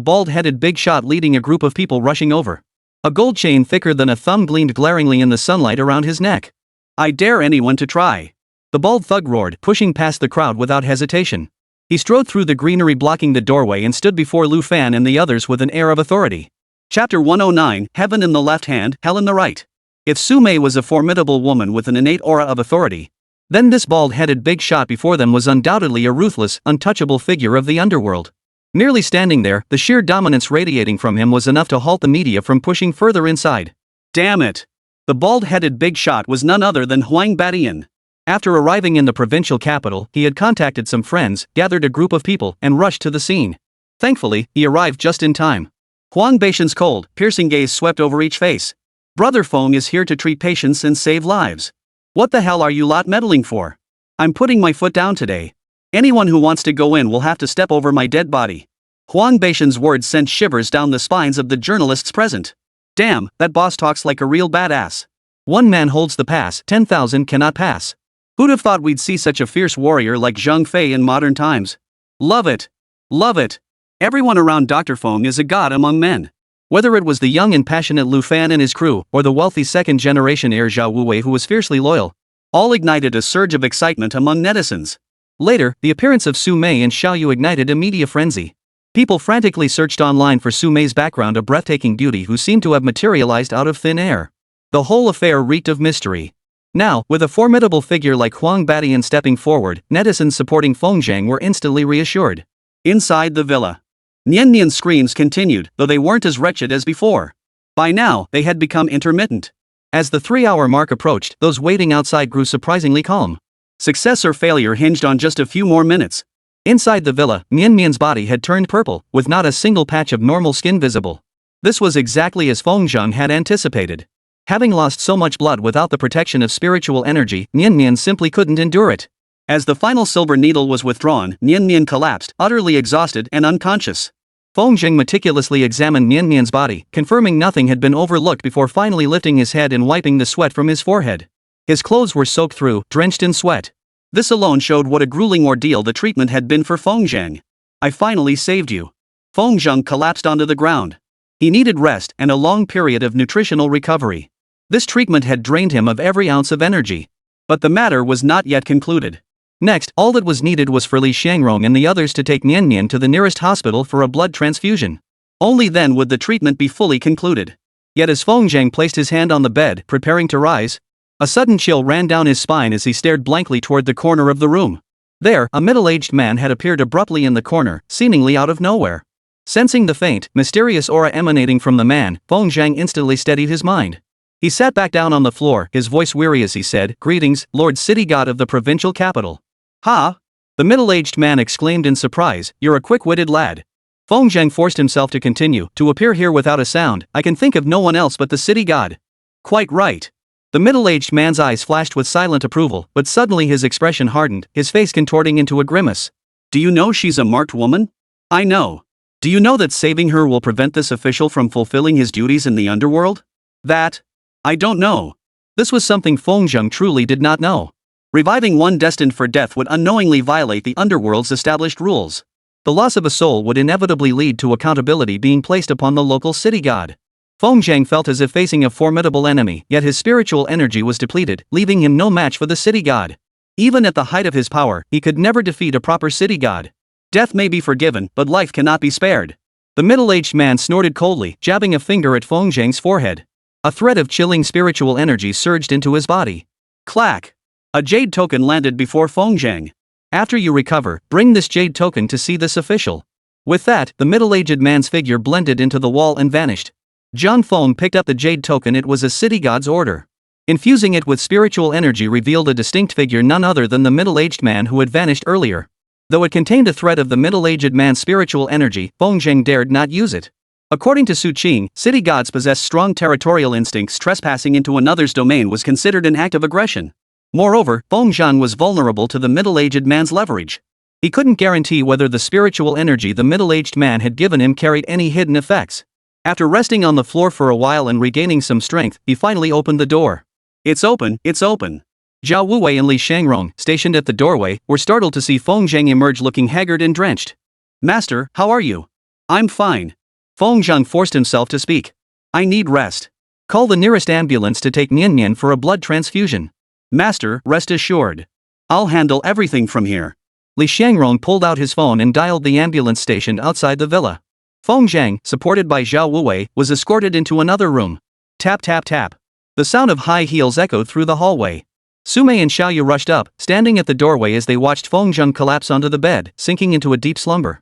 bald-headed big shot leading a group of people rushing over. A gold chain thicker than a thumb gleamed glaringly in the sunlight around his neck. I dare anyone to try. The bald thug roared, pushing past the crowd without hesitation. He strode through the greenery blocking the doorway and stood before Lu Fan and the others with an air of authority. Chapter 109, Heaven in the left hand, Hell in the right. If Sumei was a formidable woman with an innate aura of authority, then this bald-headed big shot before them was undoubtedly a ruthless, untouchable figure of the underworld. Merely standing there, the sheer dominance radiating from him was enough to halt the media from pushing further inside. Damn it! The bald-headed big shot was none other than Huang Batian. After arriving in the provincial capital, he had contacted some friends, gathered a group of people, and rushed to the scene. Thankfully, he arrived just in time. Huang Batian's cold, piercing gaze swept over each face. Brother Feng is here to treat patients and save lives. What the hell are you lot meddling for? I'm putting my foot down today. Anyone who wants to go in will have to step over my dead body. Huang Batian's words sent shivers down the spines of the journalists present. Damn, that boss talks like a real badass. One man holds the pass, 10,000 cannot pass. Who'd have thought we'd see such a fierce warrior like Zhang Fei in modern times? Love it. Love it. Everyone around Dr. Feng is a god among men. Whether it was the young and passionate Lu Fan and his crew, or the wealthy second-generation heir Zhao Wuwei who was fiercely loyal, all ignited a surge of excitement among netizens. Later, the appearance of Su Mei and Xiaoyu ignited a media frenzy. People frantically searched online for Su Mei's background, a breathtaking beauty who seemed to have materialized out of thin air. The whole affair reeked of mystery. Now, with a formidable figure like Huang Batian stepping forward, netizens supporting Feng were instantly reassured. Inside the villa, Nian Nian's screams continued, though they weren't as wretched as before. By now, they had become intermittent. As the 3-hour mark approached, those waiting outside grew surprisingly calm. Success or failure hinged on just a few more minutes. Inside the villa, Nian Nian's body had turned purple, with not a single patch of normal skin visible. This was exactly as Feng had anticipated. Having lost so much blood without the protection of spiritual energy, Nian Nian simply couldn't endure it. As the final silver needle was withdrawn, Nian Nian collapsed, utterly exhausted and unconscious. Feng meticulously examined Nian Nian's body, confirming nothing had been overlooked before finally lifting his head and wiping the sweat from his forehead. His clothes were soaked through, drenched in sweat. This alone showed what a grueling ordeal the treatment had been for Feng. I finally saved you. Feng collapsed onto the ground. He needed rest and a long period of nutritional recovery. This treatment had drained him of every ounce of energy. But the matter was not yet concluded. Next, all that was needed was for Li Xiangrong and the others to take Nian Nian to the nearest hospital for a blood transfusion. Only then would the treatment be fully concluded. Yet as Feng placed his hand on the bed, preparing to rise, a sudden chill ran down his spine as he stared blankly toward the corner of the room. There, a middle-aged man had appeared abruptly in the corner, seemingly out of nowhere. Sensing the faint, mysterious aura emanating from the man, Feng instantly steadied his mind. He sat back down on the floor, his voice weary as he said, "Greetings, Lord City God of the provincial capital." "Ha?" The middle-aged man exclaimed in surprise, "You're a quick-witted lad." Feng forced himself to continue, "To appear here without a sound, I can think of no one else but the city god." "Quite right." The middle-aged man's eyes flashed with silent approval, but suddenly his expression hardened, his face contorting into a grimace. "Do you know she's a marked woman?" "I know. Do you know that saving her will prevent this official from fulfilling his duties in the underworld?" "That? I don't know." This was something Feng truly did not know. Reviving one destined for death would unknowingly violate the underworld's established rules. The loss of a soul would inevitably lead to accountability being placed upon the local city god. Feng felt as if facing a formidable enemy, yet his spiritual energy was depleted, leaving him no match for the city god. Even at the height of his power, he could never defeat a proper city god. Death may be forgiven, but life cannot be spared. The middle-aged man snorted coldly, jabbing a finger at Feng forehead. A thread of chilling spiritual energy surged into his body. Clack! A jade token landed before Feng. After you recover, bring this jade token to see this official. With that, the middle-aged man's figure blended into the wall and vanished. John Feng picked up the jade token. It was a city god's order. Infusing it with spiritual energy revealed a distinct figure, none other than the middle-aged man who had vanished earlier. Though it contained a thread of the middle-aged man's spiritual energy, Feng dared not use it. According to Su Qing, city gods possess strong territorial instincts. Trespassing into another's domain was considered an act of aggression. Moreover, Feng was vulnerable to the middle-aged man's leverage. He couldn't guarantee whether the spiritual energy the middle-aged man had given him carried any hidden effects. After resting on the floor for a while and regaining some strength, he finally opened the door. It's open, it's open. Zhao Wuwei and Li Shangrong, stationed at the doorway, were startled to see Feng emerge looking haggard and drenched. Master, how are you? I'm fine. Feng forced himself to speak. I need rest. Call the nearest ambulance to take Nian for a blood transfusion. Master, rest assured. I'll handle everything from here. Li Shangrong pulled out his phone and dialed the ambulance stationed outside the villa. Feng, supported by Zhao Wuwei, was escorted into another room. Tap tap tap. The sound of high heels echoed through the hallway. Sumei and Xiaoyu rushed up, standing at the doorway as they watched Feng collapse onto the bed, sinking into a deep slumber.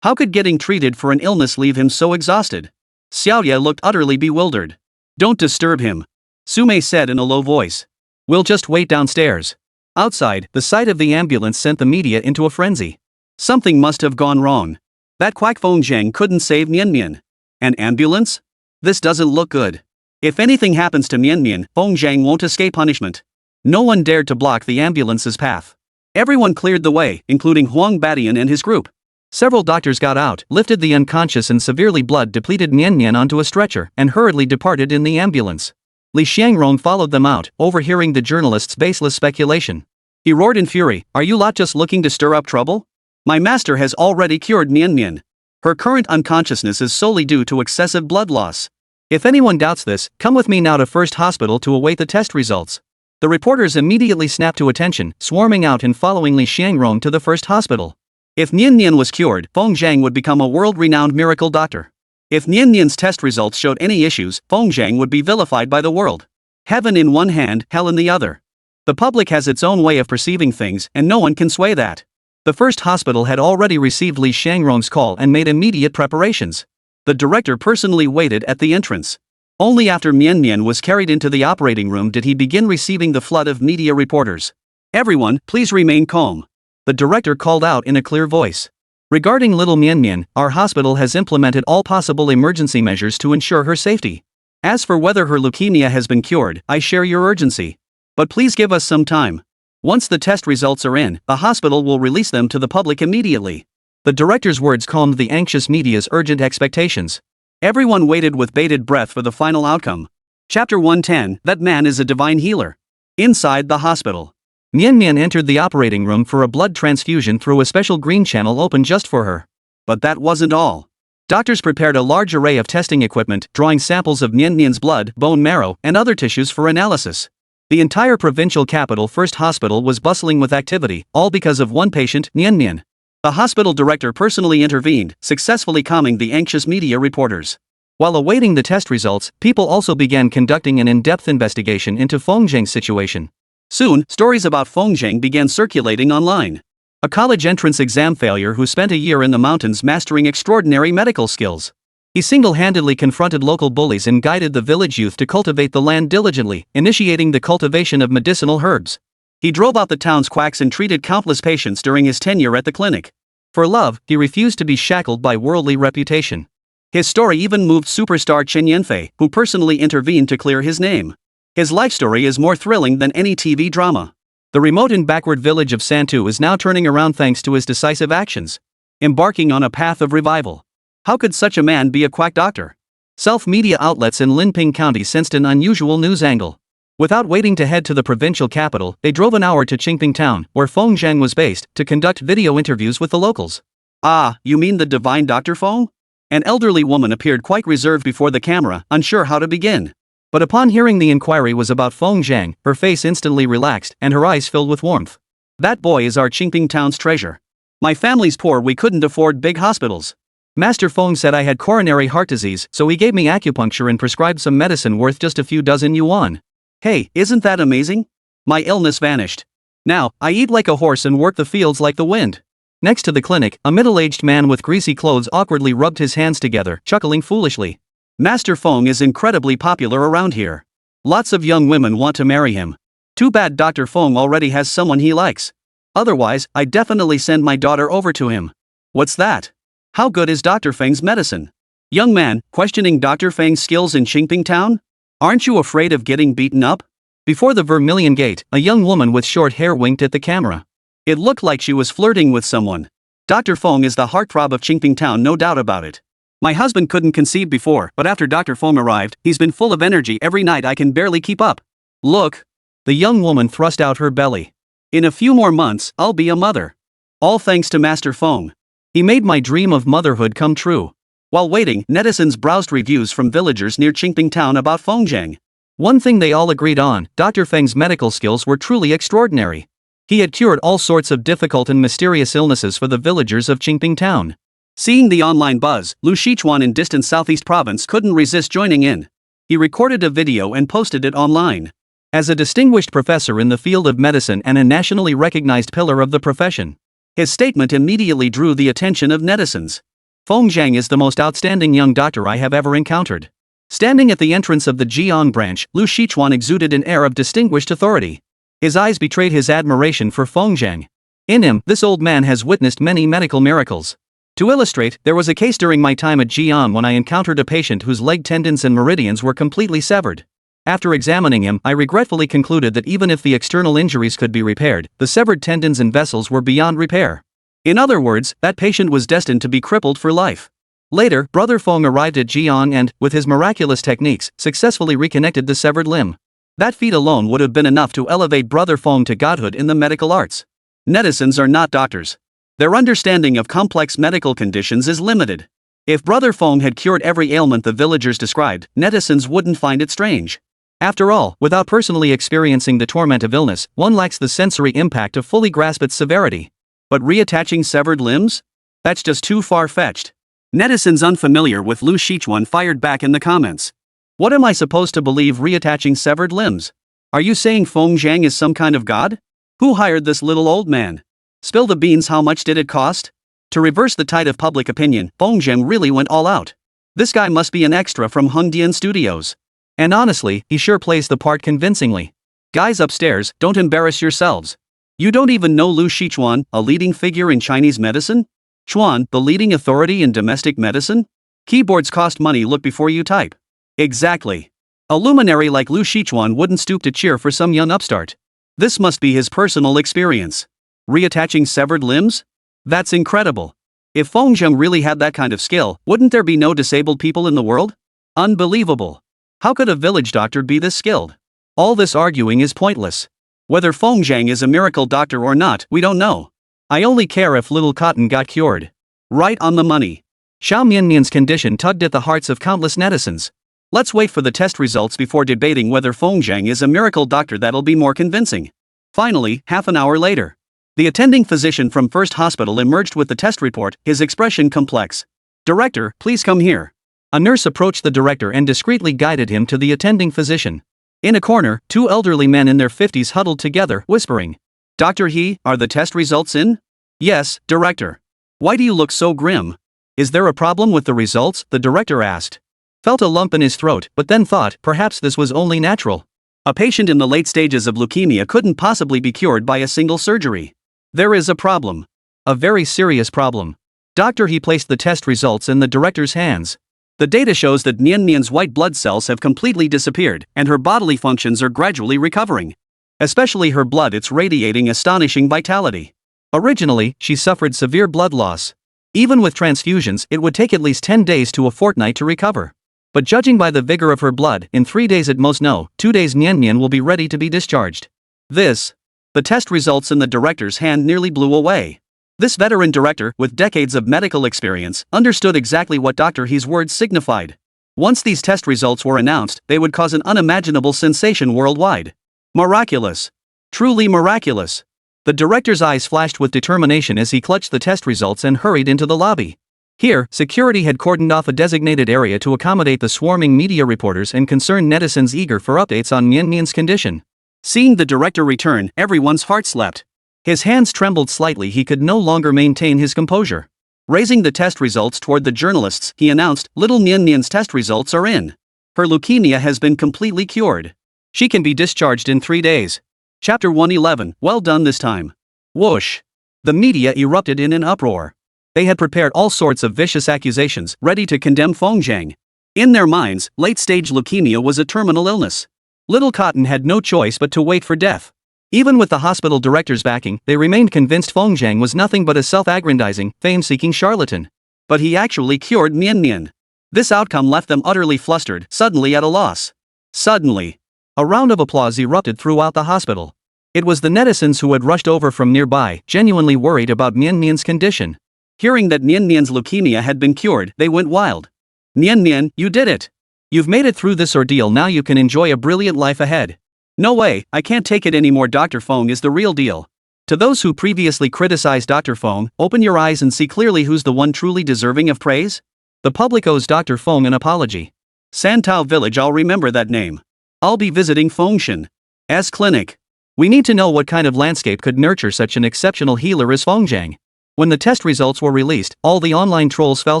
How could getting treated for an illness leave him so exhausted? Xiaoya looked utterly bewildered. Don't disturb him, Sumei said in a low voice. We'll just wait downstairs. Outside, the sight of the ambulance sent the media into a frenzy. Something must have gone wrong. That quack Feng couldn't save Nian. An ambulance? This doesn't look good. If anything happens to Nian, Feng won't escape punishment. No one dared to block the ambulance's path. Everyone cleared the way, including Huang Badian and his group. Several doctors got out, lifted the unconscious and severely blood-depleted Nian onto a stretcher, and hurriedly departed in the ambulance. Li Shangrong followed them out, overhearing the journalist's baseless speculation. He roared in fury, "Are you lot just looking to stir up trouble? My master has already cured Nian. Her current unconsciousness is solely due to excessive blood loss. If anyone doubts this, come with me now to First Hospital to await the test results." The reporters immediately snapped to attention, swarming out and following Li Shangrong to the First Hospital. If Nian was cured, Feng would become a world-renowned miracle doctor. If Nian's test results showed any issues, Feng would be vilified by the world. Heaven in one hand, hell in the other. The public has its own way of perceiving things, and no one can sway that. The First Hospital had already received Li Shangrong's call and made immediate preparations. The director personally waited at the entrance. Only after Nian was carried into the operating room did he begin receiving the flood of media reporters. "Everyone, please remain calm," the director called out in a clear voice. "Regarding little Nian, our hospital has implemented all possible emergency measures to ensure her safety. As for whether her leukemia has been cured, I share your urgency. But please give us some time. Once the test results are in, the hospital will release them to the public immediately." The director's words calmed the anxious media's urgent expectations. Everyone waited with bated breath for the final outcome. Chapter 110, That Man is a Divine Healer. Inside the hospital, Nian entered the operating room for a blood transfusion through a special green channel opened just for her. But that wasn't all. Doctors prepared a large array of testing equipment, drawing samples of Nian's blood, bone marrow, and other tissues for analysis. The entire provincial capital First Hospital was bustling with activity, all because of one patient, Nian. The hospital director personally intervened, successfully calming the anxious media reporters. While awaiting the test results, people also began conducting an in-depth investigation into Feng's situation. Soon, stories about Feng began circulating online. A college entrance exam failure who spent a year in the mountains mastering extraordinary medical skills. He single-handedly confronted local bullies and guided the village youth to cultivate the land diligently, initiating the cultivation of medicinal herbs. He drove out the town's quacks and treated countless patients during his tenure at the clinic. For love, he refused to be shackled by worldly reputation. His story even moved superstar Chen Yanfei, who personally intervened to clear his name. His life story is more thrilling than any TV drama. The remote and backward village of Santu is now turning around thanks to his decisive actions, embarking on a path of revival. How could such a man be a quack doctor? Self-media outlets in Linping County sensed an unusual news angle. Without waiting to head to the provincial capital, they drove an hour to Qingping town, where Feng Zhang was based, to conduct video interviews with the locals. Ah, you mean the divine Dr. Feng? An elderly woman appeared quite reserved before the camera, unsure how to begin. But upon hearing the inquiry was about Feng Zhang, her face instantly relaxed and her eyes filled with warmth. That boy is our Qingping town's treasure. My family's poor, we couldn't afford big hospitals. Master Feng said I had coronary heart disease, so he gave me acupuncture and prescribed some medicine worth just a few dozen yuan. Hey, isn't that amazing? My illness vanished. Now, I eat like a horse and work the fields like the wind. Next to the clinic, a middle-aged man with greasy clothes awkwardly rubbed his hands together, chuckling foolishly. Master Feng is incredibly popular around here. Lots of young women want to marry him. Too bad Dr. Feng already has someone he likes. Otherwise, I'd definitely send my daughter over to him. What's that? How good is Dr. Feng's medicine? Young man, questioning Dr. Feng's skills in Qingping town? Aren't you afraid of getting beaten up? Before the Vermilion Gate, a young woman with short hair winked at the camera. It looked like she was flirting with someone. Dr. Feng is the heartthrob of Qingping town, no doubt about it. My husband couldn't conceive before, but after Dr. Feng arrived, he's been full of energy every night. I can barely keep up. Look. The young woman thrust out her belly. In a few more months, I'll be a mother. All thanks to Master Feng. He made my dream of motherhood come true. While waiting, netizens browsed reviews from villagers near Qingping town about Feng Zhang. One thing they all agreed on, Dr. Feng's medical skills were truly extraordinary. He had cured all sorts of difficult and mysterious illnesses for the villagers of Qingping town. Seeing the online buzz, Lu Shichuan in distant southeast province couldn't resist joining in. He recorded a video and posted it online. As a distinguished professor in the field of medicine and a nationally recognized pillar of the profession, his statement immediately drew the attention of netizens. Feng Zhang is the most outstanding young doctor I have ever encountered. Standing at the entrance of the Jiang branch, Lu Shichuan exuded an air of distinguished authority. His eyes betrayed his admiration for Feng Zhang. In him, this old man has witnessed many medical miracles. To illustrate, there was a case during my time at Jiang when I encountered a patient whose leg tendons and meridians were completely severed. After examining him, I regretfully concluded that even if the external injuries could be repaired, the severed tendons and vessels were beyond repair. In other words, that patient was destined to be crippled for life. Later, Brother Feng arrived at Jiang and, with his miraculous techniques, successfully reconnected the severed limb. That feat alone would have been enough to elevate Brother Feng to godhood in the medical arts. Netizens are not doctors. Their understanding of complex medical conditions is limited. If Brother Feng had cured every ailment the villagers described, netizens wouldn't find it strange. After all, without personally experiencing the torment of illness, one lacks the sensory impact to fully grasp its severity. But reattaching severed limbs? That's just too far-fetched. Netizens unfamiliar with Lu Shichuan fired back in the comments. What am I supposed to believe reattaching severed limbs? Are you saying Feng Zhang is some kind of god? Who hired this little old man? Spill the beans, how much did it cost? To reverse the tide of public opinion, Feng Zhang really went all out. This guy must be an extra from Hongdian Studios. And honestly, he sure plays the part convincingly. Guys upstairs, don't embarrass yourselves. You don't even know Lu Shichuan, a leading figure in Chinese medicine? Chuan, the leading authority in domestic medicine? Keyboards cost money, look before you type. Exactly. A luminary like Lu Shichuan wouldn't stoop to cheer for some young upstart. This must be his personal experience. Reattaching severed limbs? That's incredible. If Feng Zhang really had that kind of skill, wouldn't there be no disabled people in the world? Unbelievable. How could a village doctor be this skilled? All this arguing is pointless. Whether Feng Zhang is a miracle doctor or not, we don't know. I only care if little Cotton got cured. Right on the money. Xiao Mianmian's condition tugged at the hearts of countless netizens. Let's wait for the test results before debating whether Feng Zhang is a miracle doctor. That'll be more convincing. Finally, half an hour later, the attending physician from First Hospital emerged with the test report, his expression complex. Director, please come here. A nurse approached the director and discreetly guided him to the attending physician. In a corner, two elderly men in their 50s huddled together, whispering. Dr. He, are the test results in? Yes, director. Why do you look so grim? Is there a problem with the results? The director asked. Felt a lump in his throat, but then thought perhaps this was only natural. A patient in the late stages of leukemia couldn't possibly be cured by a single surgery. There is a problem. A very serious problem. Dr. He placed the test results in the director's hands. The data shows that Niannian's white blood cells have completely disappeared, and her bodily functions are gradually recovering. Especially her blood, it's radiating astonishing vitality. Originally, she suffered severe blood loss. Even with transfusions, it would take at least 10 days to a fortnight to recover. But judging by the vigor of her blood, in 3 days at most, no, 2 days, Nian Nian will be ready to be discharged. The test results in the director's hand nearly blew away. This veteran director, with decades of medical experience, understood exactly what Dr. He's words signified. Once these test results were announced, they would cause an unimaginable sensation worldwide. Miraculous. Truly miraculous. The director's eyes flashed with determination as he clutched the test results and hurried into the lobby. Here, security had cordoned off a designated area to accommodate the swarming media reporters and concerned netizens eager for updates on Nian Nian's condition. Seeing the director return, everyone's hearts leapt. His hands trembled slightly, he could no longer maintain his composure. Raising the test results toward the journalists, he announced, "Little Nian Nian's test results are in. Her leukemia has been completely cured. She can be discharged in 3 days. Chapter 111, well done this time." Whoosh! The media erupted in an uproar. They had prepared all sorts of vicious accusations, ready to condemn Feng Zhang. In their minds, late-stage leukemia was a terminal illness. Little Cotton had no choice but to wait for death. Even with the hospital director's backing, they remained convinced Feng Zhang was nothing but a self-aggrandizing, fame-seeking charlatan. But he actually cured Nian Nian. This outcome left them utterly flustered, suddenly at a loss. Suddenly, a round of applause erupted throughout the hospital. It was the netizens who had rushed over from nearby, genuinely worried about Nian Nian's condition. Hearing that Nian Nian's leukemia had been cured, they went wild. "Nian Nian, you did it! You've made it through this ordeal, now you can enjoy a brilliant life ahead." "No way, I can't take it anymore, Dr. Feng is the real deal." To those who previously criticized Dr. Feng, open your eyes and see clearly who's the one truly deserving of praise. The public owes Dr. Feng an apology. Santao Village, I'll remember that name. I'll be visiting Fengshan's clinic. We need to know what kind of landscape could nurture such an exceptional healer as Feng Zhang. When the test results were released, all the online trolls fell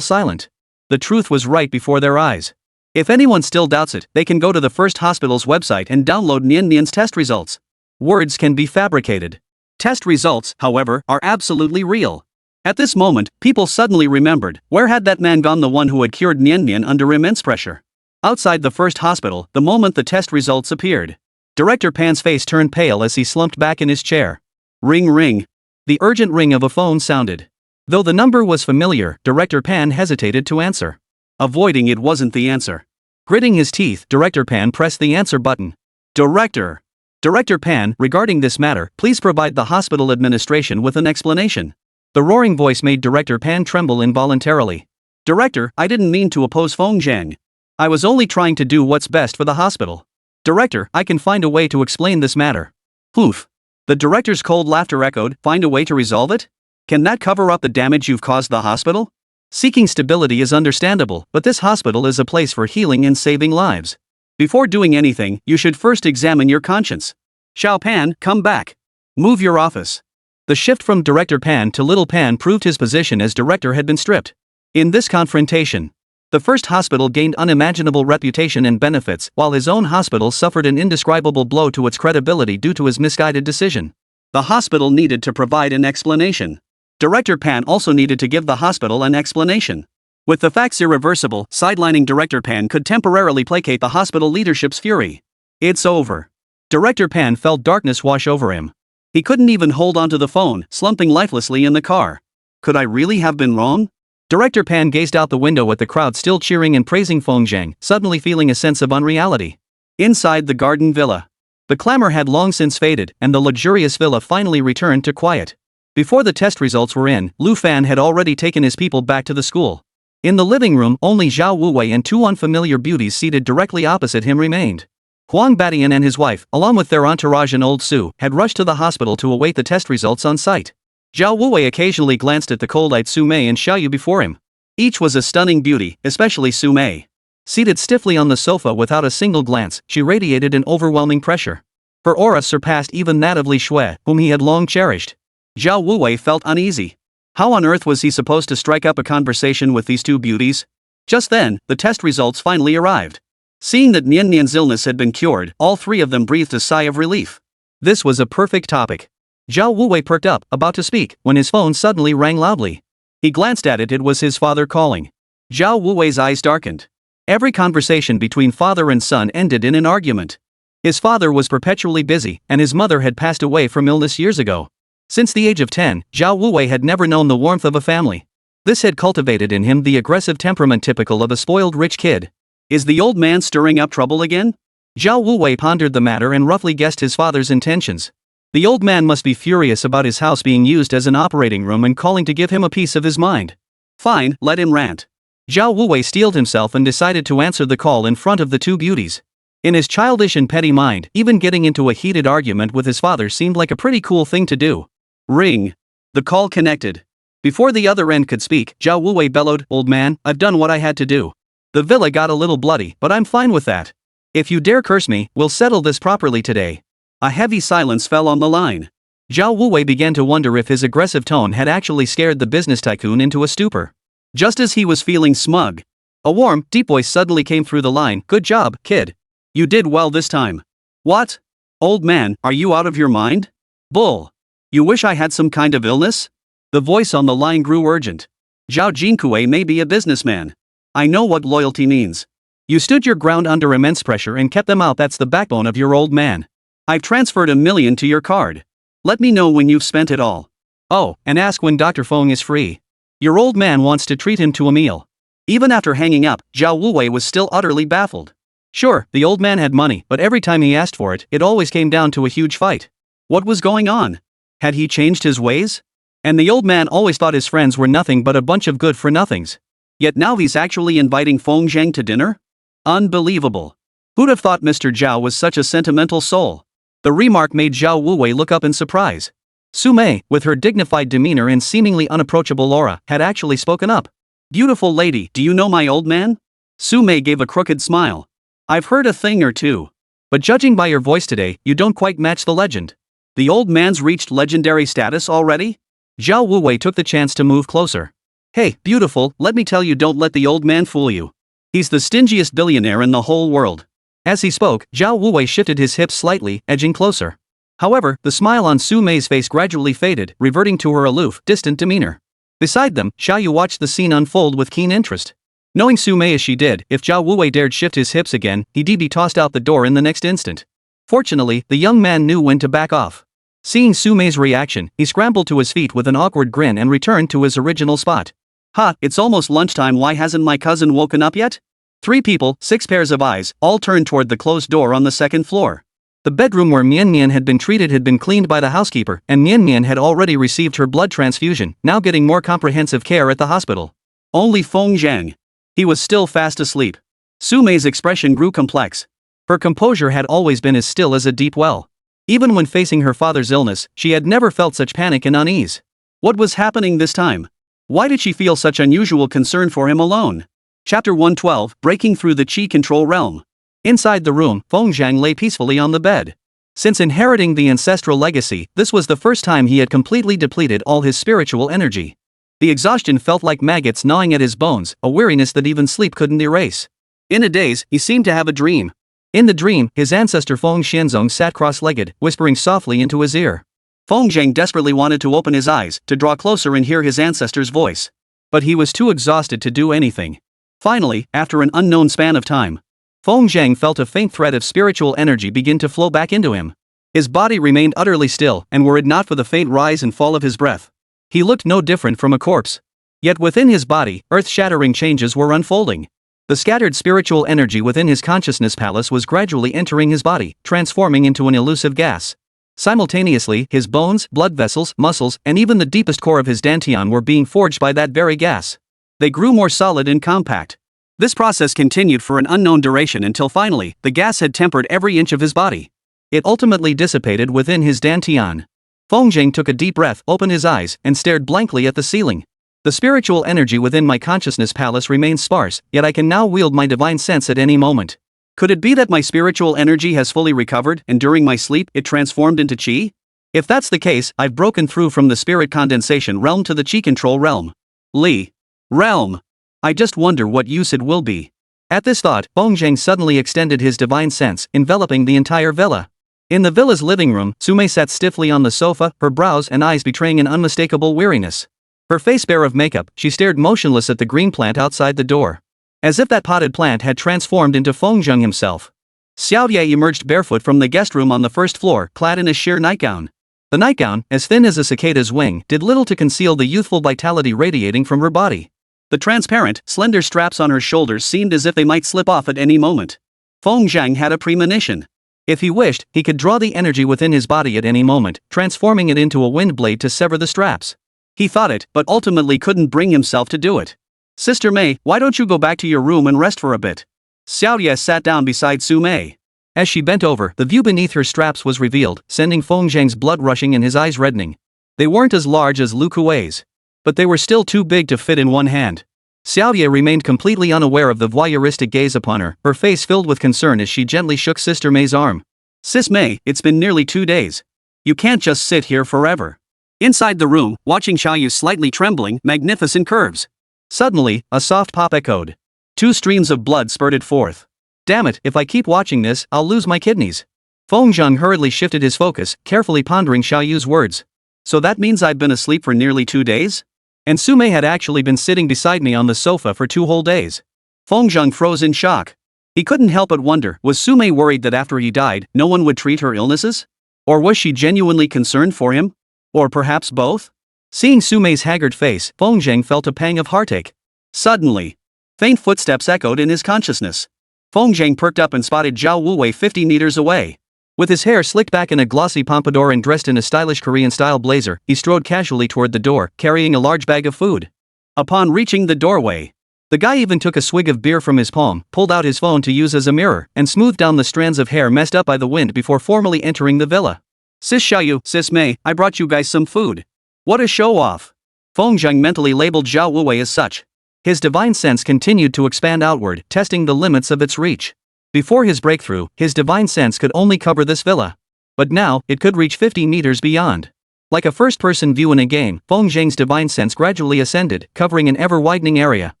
silent. The truth was right before their eyes. If anyone still doubts it, they can go to the First Hospital's website and download Nian Nian's test results. Words can be fabricated. Test results, however, are absolutely real. At this moment, people suddenly remembered, where had that man gone, the one who had cured Nian Nian under immense pressure? Outside the First Hospital, the moment the test results appeared, Director Pan's face turned pale as he slumped back in his chair. Ring ring. The urgent ring of a phone sounded. Though the number was familiar, Director Pan hesitated to answer. Avoiding it wasn't the answer. Gritting his teeth, Director Pan pressed the answer button. Director Pan, regarding this matter, please provide the hospital administration with an explanation. The roaring voice made Director Pan tremble involuntarily. Director, I didn't mean to oppose Feng Zhang. I was only trying to do what's best for the hospital. Director, I can find a way to explain this matter. Oof. The director's cold laughter echoed, find a way to resolve it? Can that cover up the damage you've caused the hospital? Seeking stability is understandable, but this hospital is a place for healing and saving lives. Before doing anything, you should first examine your conscience. Xiao Pan, come back. Move your office. The shift from Director Pan to Little Pan proved his position as director had been stripped. In this confrontation, the First Hospital gained unimaginable reputation and benefits, while his own hospital suffered an indescribable blow to its credibility due to his misguided decision. The hospital needed to provide an explanation. Director Pan also needed to give the hospital an explanation. With the facts irreversible, sidelining Director Pan could temporarily placate the hospital leadership's fury. It's over. Director Pan felt darkness wash over him. He couldn't even hold onto the phone, slumping lifelessly in the car. Could I really have been wrong? Director Pan gazed out the window at the crowd still cheering and praising Feng Zhang, suddenly feeling a sense of unreality. Inside the garden villa, the clamor had long since faded, and the luxurious villa finally returned to quiet. Before the test results were in, Lu Fan had already taken his people back to the school. In the living room, only Zhao Wuwei and two unfamiliar beauties seated directly opposite him remained. Huang Batian and his wife, along with their entourage and old Su, had rushed to the hospital to await the test results on site. Zhao Wuwei occasionally glanced at the cold-eyed Su Mei and Xiaoyu before him. Each was a stunning beauty, especially Su Mei. Seated stiffly on the sofa without a single glance, she radiated an overwhelming pressure. Her aura surpassed even that of Li Shui, whom he had long cherished. Zhao Wuwei felt uneasy. How on earth was he supposed to strike up a conversation with these two beauties? Just then, the test results finally arrived. Seeing that Nian Nian's illness had been cured, all three of them breathed a sigh of relief. This was a perfect topic. Zhao Wuwei perked up, about to speak, when his phone suddenly rang loudly. He glanced at it was his father calling. Zhao Wuwei's eyes darkened. Every conversation between father and son ended in an argument. His father was perpetually busy, and his mother had passed away from illness years ago. Since the age of 10, Zhao Wuwei had never known the warmth of a family. This had cultivated in him the aggressive temperament typical of a spoiled rich kid. Is the old man stirring up trouble again? Zhao Wuwei pondered the matter and roughly guessed his father's intentions. The old man must be furious about his house being used as an operating room and calling to give him a piece of his mind. Fine, let him rant. Zhao Wuwei steeled himself and decided to answer the call in front of the two beauties. In his childish and petty mind, even getting into a heated argument with his father seemed like a pretty cool thing to do. Ring. The call connected. Before the other end could speak, Zhao Wuwei bellowed, "Old man, I've done what I had to do. The villa got a little bloody, but I'm fine with that. If you dare curse me, we'll settle this properly today." A heavy silence fell on the line. Zhao Wuwei began to wonder if his aggressive tone had actually scared the business tycoon into a stupor. Just as he was feeling smug, a warm, deep voice suddenly came through the line. "Good job, kid. You did well this time." "What? Old man, are you out of your mind? Bull. You wish I had some kind of illness?" The voice on the line grew urgent. "Zhao Jinkue may be a businessman. I know what loyalty means. You stood your ground under immense pressure and kept them out. That's the backbone of your old man. I've transferred $1 million to your card. Let me know when you've spent it all. Oh, and ask when Dr. Feng is free. Your old man wants to treat him to a meal." Even after hanging up, Zhao Wuwei was still utterly baffled. Sure, the old man had money, but every time he asked for it, it always came down to a huge fight. What was going on? Had he changed his ways? And the old man always thought his friends were nothing but a bunch of good-for-nothings. Yet now he's actually inviting Feng Zhang to dinner? Unbelievable. Who'd have thought Mr. Zhao was such a sentimental soul? The remark made Zhao Wuwei look up in surprise. Su Mei, with her dignified demeanor and seemingly unapproachable aura, had actually spoken up. "Beautiful lady, do you know my old man?" Su Mei gave a crooked smile. "I've heard a thing or two. But judging by your voice today, you don't quite match the legend. The old man's reached legendary status already?" Zhao Wuwei took the chance to move closer. "Hey, beautiful, let me tell you, don't let the old man fool you. He's the stingiest billionaire in the whole world." As he spoke, Zhao Wuwei shifted his hips slightly, edging closer. However, the smile on Su Mei's face gradually faded, reverting to her aloof, distant demeanor. Beside them, Xiaoyu watched the scene unfold with keen interest. Knowing Su Mei as she did, if Zhao Wuwei dared shift his hips again, he'd be tossed out the door in the next instant. Fortunately, the young man knew when to back off. Seeing Su Mei's reaction, he scrambled to his feet with an awkward grin and returned to his original spot. "Ha, it's almost lunchtime. Why hasn't my cousin woken up yet?" 3 people, 6 pairs of eyes, all turned toward the closed door on the second floor. The bedroom where Mian Mian had been treated had been cleaned by the housekeeper, and Mian Mian had already received her blood transfusion, now getting more comprehensive care at the hospital. Only Feng Zhang. He was still fast asleep. Su Mei's expression grew complex. Her composure had always been as still as a deep well. Even when facing her father's illness, she had never felt such panic and unease. What was happening this time? Why did she feel such unusual concern for him alone? Chapter 112, Breaking Through the Qi Control Realm. Inside the room, Feng Zhang lay peacefully on the bed. Since inheriting the ancestral legacy, this was the first time he had completely depleted all his spiritual energy. The exhaustion felt like maggots gnawing at his bones, a weariness that even sleep couldn't erase. In a daze, he seemed to have a dream. In the dream, his ancestor Feng Xianzong sat cross-legged, whispering softly into his ear. Feng Zhang desperately wanted to open his eyes, to draw closer and hear his ancestor's voice. But he was too exhausted to do anything. Finally, after an unknown span of time, Feng Zhang felt a faint thread of spiritual energy begin to flow back into him. His body remained utterly still, and were it not for the faint rise and fall of his breath, he looked no different from a corpse. Yet within his body, earth-shattering changes were unfolding. The scattered spiritual energy within his consciousness palace was gradually entering his body, transforming into an elusive gas. Simultaneously, his bones, blood vessels, muscles, and even the deepest core of his dantian were being forged by that very gas. They grew more solid and compact. This process continued for an unknown duration until finally, the gas had tempered every inch of his body. It ultimately dissipated within his dantian. Feng Zhang took a deep breath, opened his eyes, and stared blankly at the ceiling. The spiritual energy within my consciousness palace remains sparse, yet I can now wield my divine sense at any moment. Could it be that my spiritual energy has fully recovered, and during my sleep it transformed into qi? If that's the case, I've broken through from the spirit condensation realm to the qi control realm. Li. Realm. I just wonder what use it will be. At this thought, Feng Zhang suddenly extended his divine sense, enveloping the entire villa. In the villa's living room, Su Mei sat stiffly on the sofa, her brows and eyes betraying an unmistakable weariness. Her face bare of makeup, she stared motionless at the green plant outside the door. As if that potted plant had transformed into Feng Zhang himself. Xiao Ye emerged barefoot from the guest room on the first floor, clad in a sheer nightgown. The nightgown, as thin as a cicada's wing, did little to conceal the youthful vitality radiating from her body. The transparent, slender straps on her shoulders seemed as if they might slip off at any moment. Feng Zhang had a premonition. If he wished, he could draw the energy within his body at any moment, transforming it into a wind blade to sever the straps. He thought it, but ultimately couldn't bring himself to do it. Sister Mei, why don't you go back to your room and rest for a bit? Xiao Ye sat down beside Su Mei. As she bent over, the view beneath her straps was revealed, sending Feng Zhang's blood rushing and his eyes reddening. They weren't as large as Lu Kuei's, but they were still too big to fit in one hand. Xiao Ye remained completely unaware of the voyeuristic gaze upon her, her face filled with concern as she gently shook Sister Mei's arm. Sis Mei, it's been nearly 2 days. You can't just sit here forever. Inside the room, watching Xiaoyu's slightly trembling, magnificent curves. Suddenly, a soft pop echoed. 2 streams of blood spurted forth. Damn it, if I keep watching this, I'll lose my kidneys. Feng Zhang hurriedly shifted his focus, carefully pondering Xiaoyu's words. So that means I've been asleep for nearly 2 days? And Su Mei had actually been sitting beside me on the sofa for 2 whole days. Feng Zhang froze in shock. He couldn't help but wonder, was Su Mei worried that after he died, no one would treat her illnesses? Or was she genuinely concerned for him? Or perhaps both? Seeing Su Mei's haggard face, Feng Zhang felt a pang of heartache. Suddenly, faint footsteps echoed in his consciousness. Feng Zhang perked up and spotted Zhao Wuwei 50 meters away. With his hair slicked back in a glossy pompadour and dressed in a stylish Korean-style blazer, he strode casually toward the door, carrying a large bag of food. Upon reaching the doorway, the guy even took a swig of beer from his palm, pulled out his phone to use as a mirror, and smoothed down the strands of hair messed up by the wind before formally entering the villa. Sis Xiaoyu, Sis Mei, I brought you guys some food. What a show-off. Feng Zhang mentally labeled Zhao Wuwei as such. His divine sense continued to expand outward, testing the limits of its reach. Before his breakthrough, his divine sense could only cover this villa. But now, it could reach 50 meters beyond. Like a first-person view in a game, Feng Zhang's divine sense gradually ascended, covering an ever-widening area.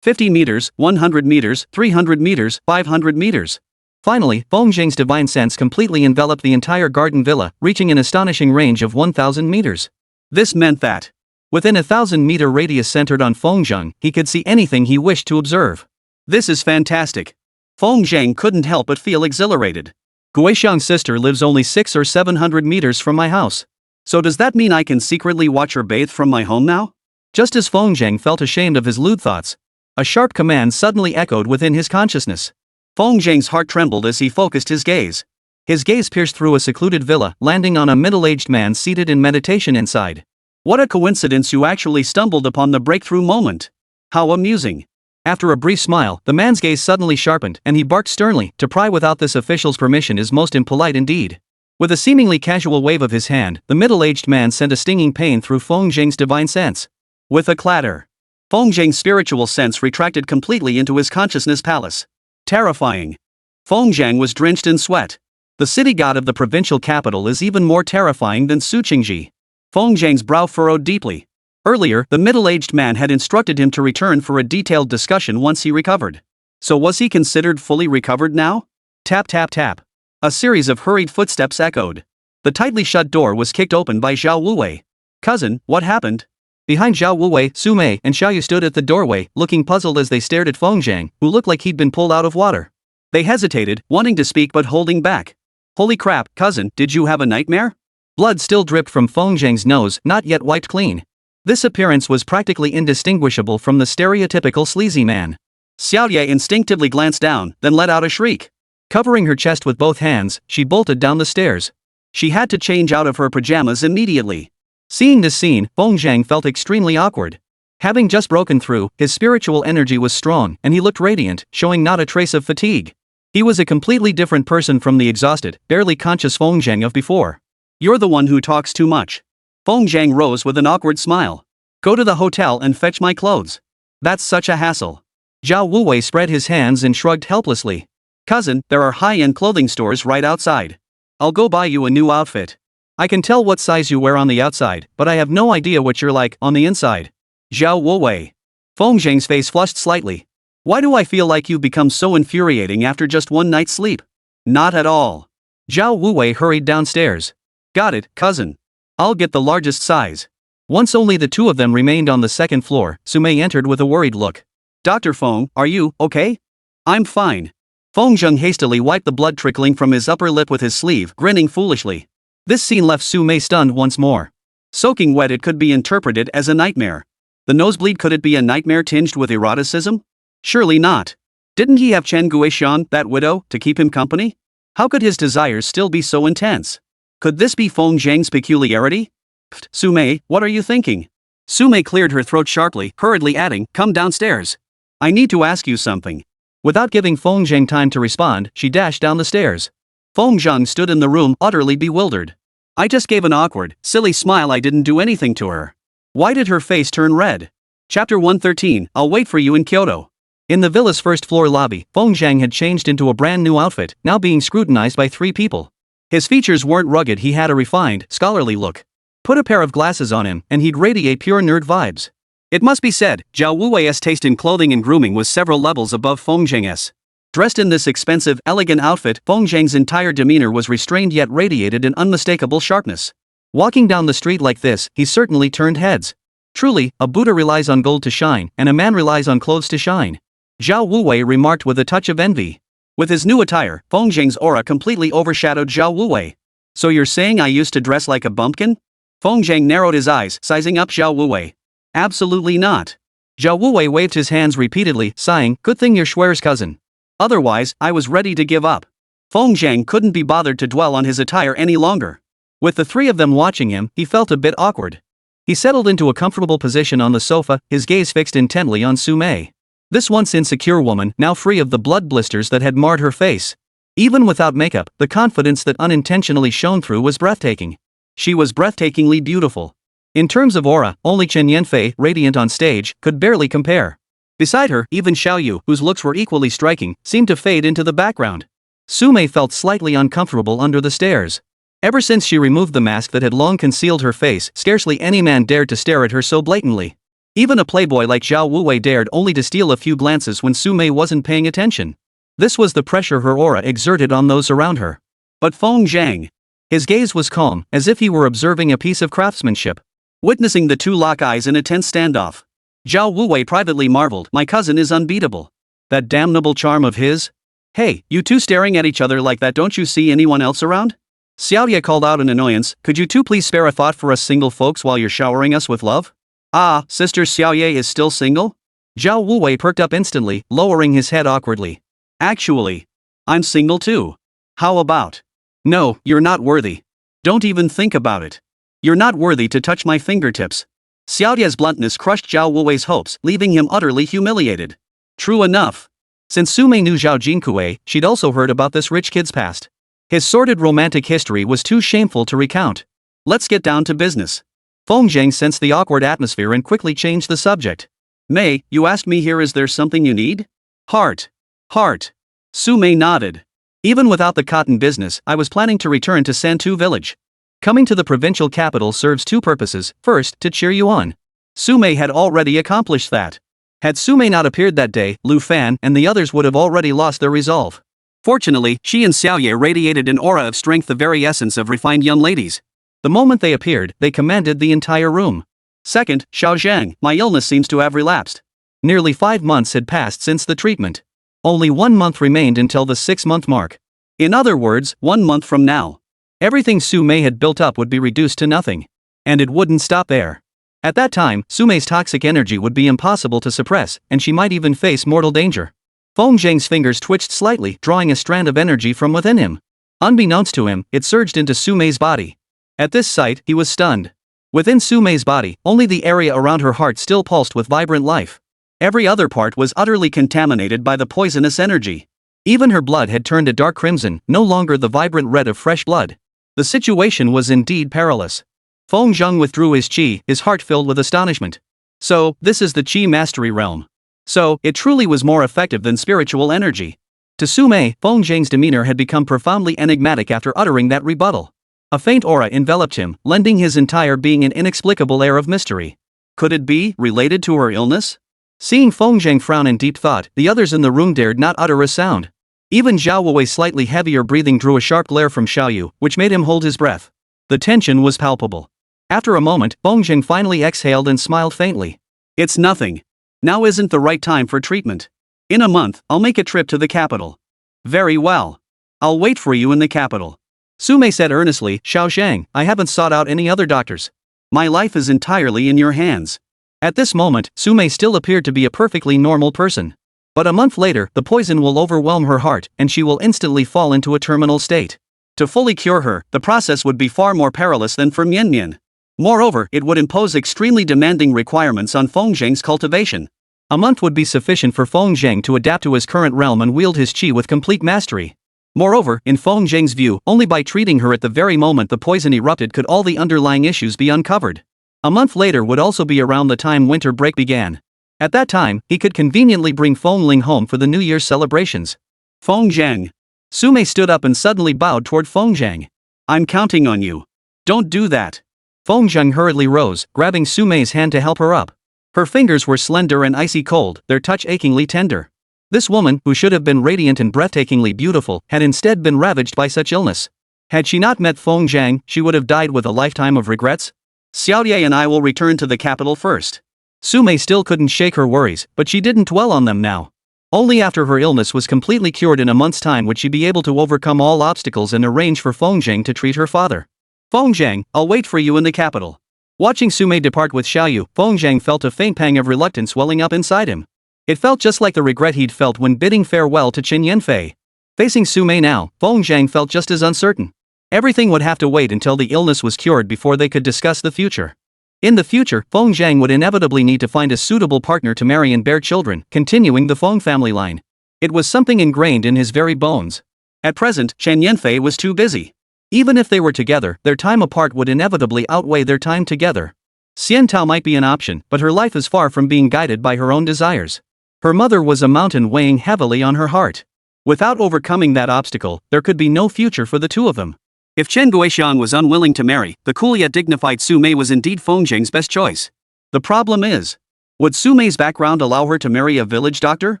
50 meters, 100 meters, 300 meters, 500 meters. Finally, Feng Zhang's divine sense completely enveloped the entire garden villa, reaching an astonishing range of 1,000 meters. This meant that, within a 1,000-meter radius centered on Feng Zhang, he could see anything he wished to observe. This is fantastic. Feng Zhang couldn't help but feel exhilarated. Guixiang's sister lives only 600 or 700 meters from my house. So does that mean I can secretly watch her bathe from my home now? Just as Feng Zhang felt ashamed of his lewd thoughts, a sharp command suddenly echoed within his consciousness. Feng Zhang's heart trembled as he focused his gaze. His gaze pierced through a secluded villa, landing on a middle-aged man seated in meditation inside. What a coincidence you actually stumbled upon the breakthrough moment. How amusing. After a brief smile, the man's gaze suddenly sharpened, and he barked sternly, to pry without this official's permission is most impolite indeed. With a seemingly casual wave of his hand, the middle-aged man sent a stinging pain through Feng Zhang's divine sense. With a clatter, Feng Zhang's spiritual sense retracted completely into his consciousness palace. Terrifying. Feng Zhang was drenched in sweat. The city god of the provincial capital is even more terrifying than Suqingji. Feng Zhang's brow furrowed deeply. Earlier, the middle-aged man had instructed him to return for a detailed discussion once he recovered. So was he considered fully recovered now? Tap tap tap. A series of hurried footsteps echoed. The tightly shut door was kicked open by Zhao Wuwei. Cousin, what happened? Behind Zhao Wuwei, Su Mei and Xiaoyu stood at the doorway, looking puzzled as they stared at Feng Zhang, who looked like he'd been pulled out of water. They hesitated, wanting to speak but holding back. Holy crap, cousin, did you have a nightmare? Blood still dripped from Feng Zhang's nose, not yet wiped clean. This appearance was practically indistinguishable from the stereotypical sleazy man. Xiao Ye instinctively glanced down, then let out a shriek. Covering her chest with both hands, she bolted down the stairs. She had to change out of her pajamas immediately. Seeing this scene, Feng Zhang felt extremely awkward. Having just broken through, his spiritual energy was strong, and he looked radiant, showing not a trace of fatigue. He was a completely different person from the exhausted, barely conscious Feng Zhang of before. You're the one who talks too much. Feng Zhang rose with an awkward smile. Go to the hotel and fetch my clothes. That's such a hassle. Zhao Wuwei spread his hands and shrugged helplessly. Cousin, there are high-end clothing stores right outside. I'll go buy you a new outfit. I can tell what size you wear on the outside, but I have no idea what you're like on the inside. Zhao Wuwei. Feng Zhang's face flushed slightly. Why do I feel like you've become so infuriating after just one night's sleep? Not at all. Zhao Wuwei hurried downstairs. Got it, cousin. I'll get the largest size. Once only the two of them remained on the second floor, Su Mei entered with a worried look. Dr. Feng, are you okay? I'm fine. Feng Zhang hastily wiped the blood trickling from his upper lip with his sleeve, grinning foolishly. This scene left Su Mei stunned once more. Soaking wet, it could be interpreted as a nightmare. The nosebleed, could it be a nightmare tinged with eroticism? Surely not. Didn't he have Chen Guishan, that widow, to keep him company? How could his desires still be so intense? Could this be Feng Zhang's peculiarity? Pfft, Sumei, what are you thinking? Sumei cleared her throat sharply, hurriedly adding, come downstairs. I need to ask you something. Without giving Feng Zhang time to respond, she dashed down the stairs. Feng Zhang stood in the room, utterly bewildered. I just gave an awkward, silly smile. I didn't do anything to her. Why did her face turn red? Chapter 113, I'll wait for you in Kyoto. In the villa's first-floor lobby, Feng Zhang had changed into a brand-new outfit, now being scrutinized by 3 people. His features weren't rugged, he had a refined, scholarly look. Put a pair of glasses on him, and he'd radiate pure nerd vibes. It must be said, Zhao Wuwei's taste in clothing and grooming was several levels above Feng Zhang's. Dressed in this expensive, elegant outfit, Feng Zhang's entire demeanor was restrained yet radiated an unmistakable sharpness. Walking down the street like this, he certainly turned heads. Truly, a Buddha relies on gold to shine, and a man relies on clothes to shine. Zhao Wuwei remarked with a touch of envy. With his new attire, Feng Zhang's aura completely overshadowed Zhao Wuwei. So you're saying I used to dress like a bumpkin? Feng Zhang narrowed his eyes, sizing up Zhao Wuwei. Absolutely not. Zhao Wuwei waved his hands repeatedly, sighing, good thing you're Schwer's cousin. Otherwise, I was ready to give up. Feng Zhang couldn't be bothered to dwell on his attire any longer. With the 3 of them watching him, he felt a bit awkward. He settled into a comfortable position on the sofa, his gaze fixed intently on Sumei. This once insecure woman, now free of the blood blisters that had marred her face. Even without makeup, the confidence that unintentionally shone through was breathtaking. She was breathtakingly beautiful. In terms of aura, only Chen Yanfei, radiant on stage, could barely compare. Beside her, even Xiaoyu, whose looks were equally striking, seemed to fade into the background. Sumei felt slightly uncomfortable under the stares. Ever since she removed the mask that had long concealed her face, scarcely any man dared to stare at her so blatantly. Even a playboy like Zhao Wuwei dared only to steal a few glances when Sumei wasn't paying attention. This was the pressure her aura exerted on those around her. But Feng Zhang. His gaze was calm, as if he were observing a piece of craftsmanship. Witnessing the 2 lock eyes in a tense standoff, Zhao Wuwei privately marveled, my cousin is unbeatable. That damnable charm of his? Hey, you 2 staring at each other like that, don't you see anyone else around? Xiaoye called out in annoyance, could you 2 please spare a thought for us single folks while you're showering us with love? Ah, Sister Xiaoye is still single? Zhao Wuwei perked up instantly, lowering his head awkwardly. Actually, I'm single too. How about? No, you're not worthy. Don't even think about it. You're not worthy to touch my fingertips. Xiaoye's bluntness crushed Zhao Wuwei's hopes, leaving him utterly humiliated. True enough. Since Sumei knew Zhao Jinkui, she'd also heard about this rich kid's past. His sordid romantic history was too shameful to recount. Let's get down to business. Feng Zhang sensed the awkward atmosphere and quickly changed the subject. Mei, you asked me here, is there something you need? Heart. Sumei nodded. Even without the cotton business, I was planning to return to Santu village. Coming to the provincial capital serves 2 purposes. First, to cheer you on. Sumei had already accomplished that. Had Sumei not appeared that day, Lu Fan and the others would have already lost their resolve. Fortunately, she and Xiaoye radiated an aura of strength, the very essence of refined young ladies. The moment they appeared, they commanded the entire room. Second, Xiao Zhang, my illness seems to have relapsed. Nearly 5 months had passed since the treatment. Only 1 month remained until the 6-month mark. In other words, 1 month from now. Everything Sumei had built up would be reduced to nothing. And it wouldn't stop there. At that time, Sumei's toxic energy would be impossible to suppress, and she might even face mortal danger. Feng Zhang's fingers twitched slightly, drawing a strand of energy from within him. Unbeknownst to him, it surged into Sumei's body. At this sight, he was stunned. Within Sumei's body, only the area around her heart still pulsed with vibrant life. Every other part was utterly contaminated by the poisonous energy. Even her blood had turned a dark crimson, no longer the vibrant red of fresh blood. The situation was indeed perilous. Feng Zhang withdrew his qi, his heart filled with astonishment. So, this is the qi mastery realm. So, it truly was more effective than spiritual energy. To Sumei, Feng Zhang's demeanor had become profoundly enigmatic after uttering that rebuttal. A faint aura enveloped him, lending his entire being an inexplicable air of mystery. Could it be related to her illness? Seeing Feng Zhang frown in deep thought, the others in the room dared not utter a sound. Even Zhao Wuwei's slightly heavier breathing drew a sharp glare from Xiaoyu, which made him hold his breath. The tension was palpable. After a moment, Feng Zhang finally exhaled and smiled faintly. It's nothing. Now isn't the right time for treatment. In a month, I'll make a trip to the capital. Very well. I'll wait for you in the capital. Sumei said earnestly, Xiao Zhang, I haven't sought out any other doctors. My life is entirely in your hands. At this moment, Sume still appeared to be a perfectly normal person. But a month later, the poison will overwhelm her heart, and she will instantly fall into a terminal state. To fully cure her, the process would be far more perilous than for Mian Mian. Moreover, it would impose extremely demanding requirements on Feng Zheng's cultivation. A month would be sufficient for Feng Zheng to adapt to his current realm and wield his qi with complete mastery. Moreover, in Feng Zheng's view, only by treating her at the very moment the poison erupted could all the underlying issues be uncovered. A month later would also be around the time winter break began. At that time, he could conveniently bring Feng Ling home for the New Year's celebrations. Feng Zheng. Sume stood up and suddenly bowed toward Feng Zheng. I'm counting on you. Don't do that. Feng Zheng hurriedly rose, grabbing Sume's hand to help her up. Her fingers were slender and icy cold, their touch achingly tender. This woman, who should have been radiant and breathtakingly beautiful, had instead been ravaged by such illness. Had she not met Feng Zheng, she would have died with a lifetime of regrets. Xiaoye and I will return to the capital first. Sume still couldn't shake her worries, but she didn't dwell on them now. Only after her illness was completely cured in a month's time would she be able to overcome all obstacles and arrange for Feng Zheng to treat her father. Feng Zheng, I'll wait for you in the capital. Watching Sume depart with Xiaoyu, Feng Zheng felt a faint pang of reluctance welling up inside him. It felt just like the regret he'd felt when bidding farewell to Qin Yanfei. Facing Sume now, Feng Zheng felt just as uncertain. Everything would have to wait until the illness was cured before they could discuss the future. In the future, Feng Zheng would inevitably need to find a suitable partner to marry and bear children, continuing the Feng family line. It was something ingrained in his very bones. At present, Qin Yanfei was too busy. Even if they were together, their time apart would inevitably outweigh their time together. Xian Tao might be an option, but her life is far from being guided by her own desires. Her mother was a mountain weighing heavily on her heart. Without overcoming that obstacle, there could be no future for the two of them. If Chen Guixiang was unwilling to marry, the cool yet dignified Sume was indeed Feng Zheng's best choice. The problem is, would Sume's background allow her to marry a village doctor?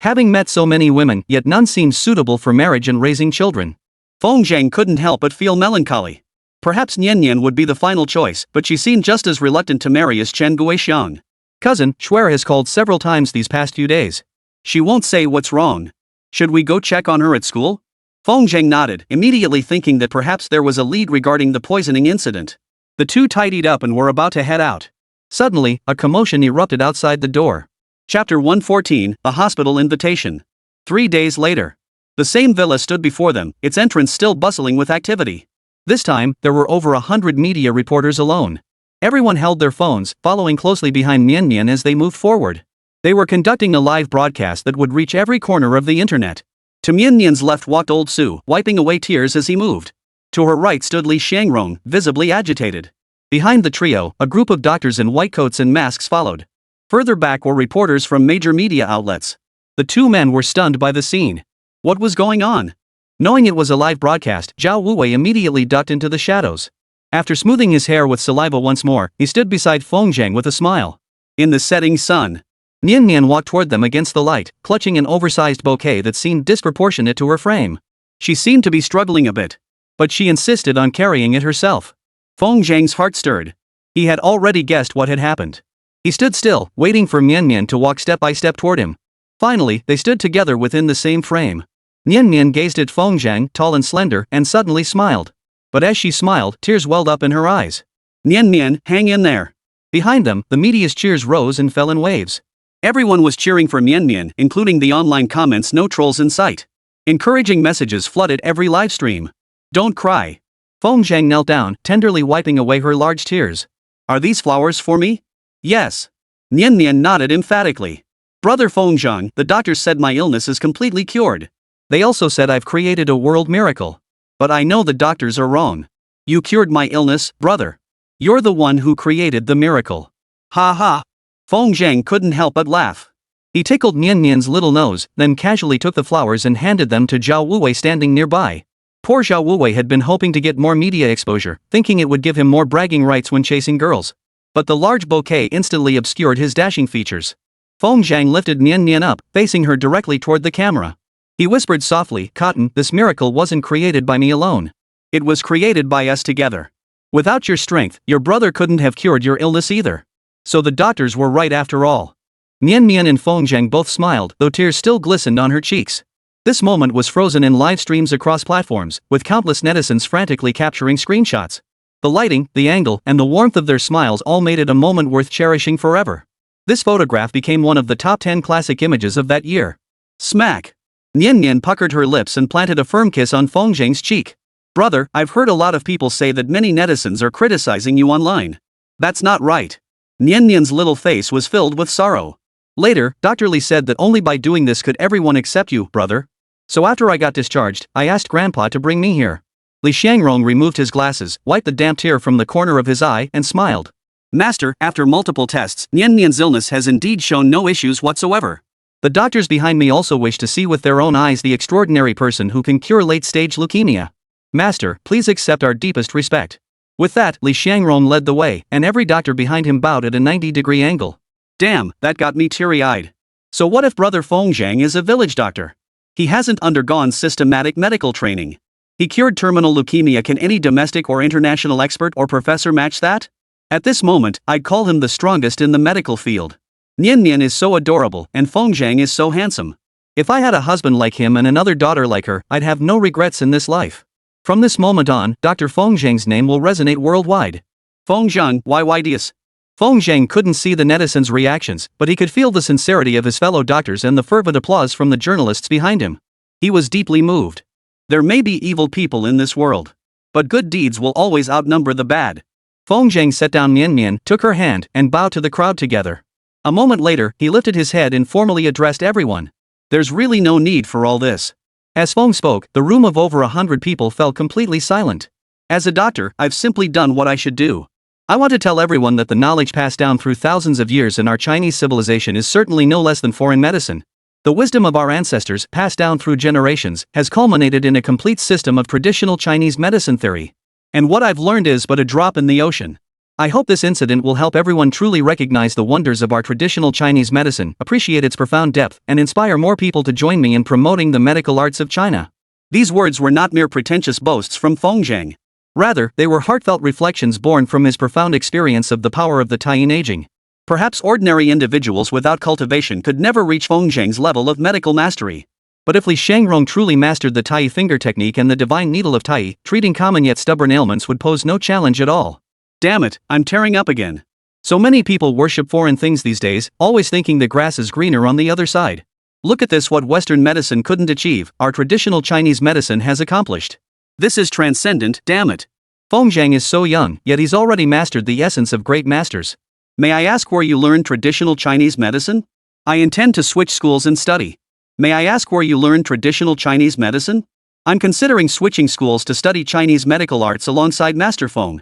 Having met so many women, yet none seemed suitable for marriage and raising children. Feng Zheng couldn't help but feel melancholy. Perhaps Nian Nian would be the final choice, but she seemed just as reluctant to marry as Chen Guixiang. Cousin, Shuer has called several times these past few days. She won't say what's wrong. Should we go check on her at school? Feng Zheng nodded, immediately thinking that perhaps there was a lead regarding the poisoning incident. The two tidied up and were about to head out. Suddenly, a commotion erupted outside the door. Chapter 114, The Hospital Invitation. 3 days later. The same villa stood before them, its entrance still bustling with activity. This time, there were over 100 media reporters alone. Everyone held their phones, following closely behind Mian Mian as they moved forward. They were conducting a live broadcast that would reach every corner of the internet. To Mian Mian's left walked old Su, wiping away tears as he moved. To her right stood Li Xiangrong, visibly agitated. Behind the trio, a group of doctors in white coats and masks followed. Further back were reporters from major media outlets. The two men were stunned by the scene. What was going on? Knowing it was a live broadcast, Zhao Wuwei immediately ducked into the shadows. After smoothing his hair with saliva once more, he stood beside Feng Zheng with a smile. In the setting sun, Nian Nian walked toward them against the light, clutching an oversized bouquet that seemed disproportionate to her frame. She seemed to be struggling a bit, but she insisted on carrying it herself. Feng Zheng's heart stirred. He had already guessed what had happened. He stood still, waiting for Mian Mian to walk step by step toward him. Finally, they stood together within the same frame. Nian Mian gazed at Feng Zheng, tall and slender, and suddenly smiled. But as she smiled, tears welled up in her eyes. Nian Mian, hang in there. Behind them, the media's cheers rose and fell in waves. Everyone was cheering for Mian Mian, including the online comments no trolls in sight. Encouraging messages flooded every livestream. Don't cry. Feng Zheng knelt down, tenderly wiping away her large tears. Are these flowers for me? Yes. Nian Mian nodded emphatically. Brother Feng Zheng, the doctors said my illness is completely cured. They also said I've created a world miracle. But I know the doctors are wrong. You cured my illness, brother. You're the one who created the miracle. Ha ha. Feng Zheng couldn't help but laugh. He tickled Nian Mian's little nose, then casually took the flowers and handed them to Zhao Wuwei standing nearby. Poor Zhao Wuwei had been hoping to get more media exposure, thinking it would give him more bragging rights when chasing girls. But the large bouquet instantly obscured his dashing features. Feng Zheng lifted Nian Nian up, facing her directly toward the camera. He whispered softly, Cotton, this miracle wasn't created by me alone. It was created by us together. Without your strength, your brother couldn't have cured your illness either. So the doctors were right after all. Nian Mian and Feng Zheng both smiled, though tears still glistened on her cheeks. This moment was frozen in live streams across platforms, with countless netizens frantically capturing screenshots. The lighting, the angle, and the warmth of their smiles all made it a moment worth cherishing forever. This photograph became one of the top 10 classic images of that year. Smack! Nian Nian puckered her lips and planted a firm kiss on Feng Zhang's cheek. Brother, I've heard a lot of people say that many netizens are criticizing you online. That's not right. Nian Nian's little face was filled with sorrow. Later, Dr. Li said that only by doing this could everyone accept you, brother. So after I got discharged, I asked Grandpa to bring me here. Li Xiangrong removed his glasses, wiped the damp tear from the corner of his eye, and smiled. Master, after multiple tests, Nian Nian's illness has indeed shown no issues whatsoever. The doctors behind me also wish to see with their own eyes the extraordinary person who can cure late-stage leukemia. Master, please accept our deepest respect. With that, Li Xiangrong led the way, and every doctor behind him bowed at a 90-degree angle. Damn, that got me teary-eyed. So what if Brother Feng Zhang is a village doctor? He hasn't undergone systematic medical training. He cured terminal leukemia. Can any domestic or international expert or professor match that? At this moment, I'd call him the strongest in the medical field. Nian Nian is so adorable, and Feng Zhang is so handsome. If I had a husband like him and another daughter like her, I'd have no regrets in this life. From this moment on, Dr. Feng Zhang's name will resonate worldwide. Feng Zhang, YYDS. Feng Zhang couldn't see the netizens' reactions, but he could feel the sincerity of his fellow doctors and the fervent applause from the journalists behind him. He was deeply moved. There may be evil people in this world, but good deeds will always outnumber the bad. Feng Zhang set down Nian Nian, took her hand, and bowed to the crowd together. A moment later, he lifted his head and formally addressed everyone. There's really no need for all this. As Feng spoke, the room of over 100 people fell completely silent. As a doctor, I've simply done what I should do. I want to tell everyone that the knowledge passed down through thousands of years in our Chinese civilization is certainly no less than foreign medicine. The wisdom of our ancestors, passed down through generations, has culminated in a complete system of traditional Chinese medicine theory. And what I've learned is but a drop in the ocean. I hope this incident will help everyone truly recognize the wonders of our traditional Chinese medicine, appreciate its profound depth, and inspire more people to join me in promoting the medical arts of China. These words were not mere pretentious boasts from Feng Zhang. Rather, they were heartfelt reflections born from his profound experience of the power of the Taiyin aging. Perhaps ordinary individuals without cultivation could never reach Feng Zhang's level of medical mastery. But if Li Xiangrong truly mastered the Tai finger technique and the divine needle of Tai, treating common yet stubborn ailments would pose no challenge at all. Damn it, I'm tearing up again. So many people worship foreign things these days, always thinking the grass is greener on the other side. Look at this, what Western medicine couldn't achieve, our traditional Chinese medicine has accomplished. This is transcendent, damn it. Feng Zhang is so young, yet he's already mastered the essence of great masters. May I ask where you learned traditional Chinese medicine? I intend to switch schools and study. May I ask where you learned traditional Chinese medicine? I'm considering switching schools to study Chinese medical arts alongside Master Feng.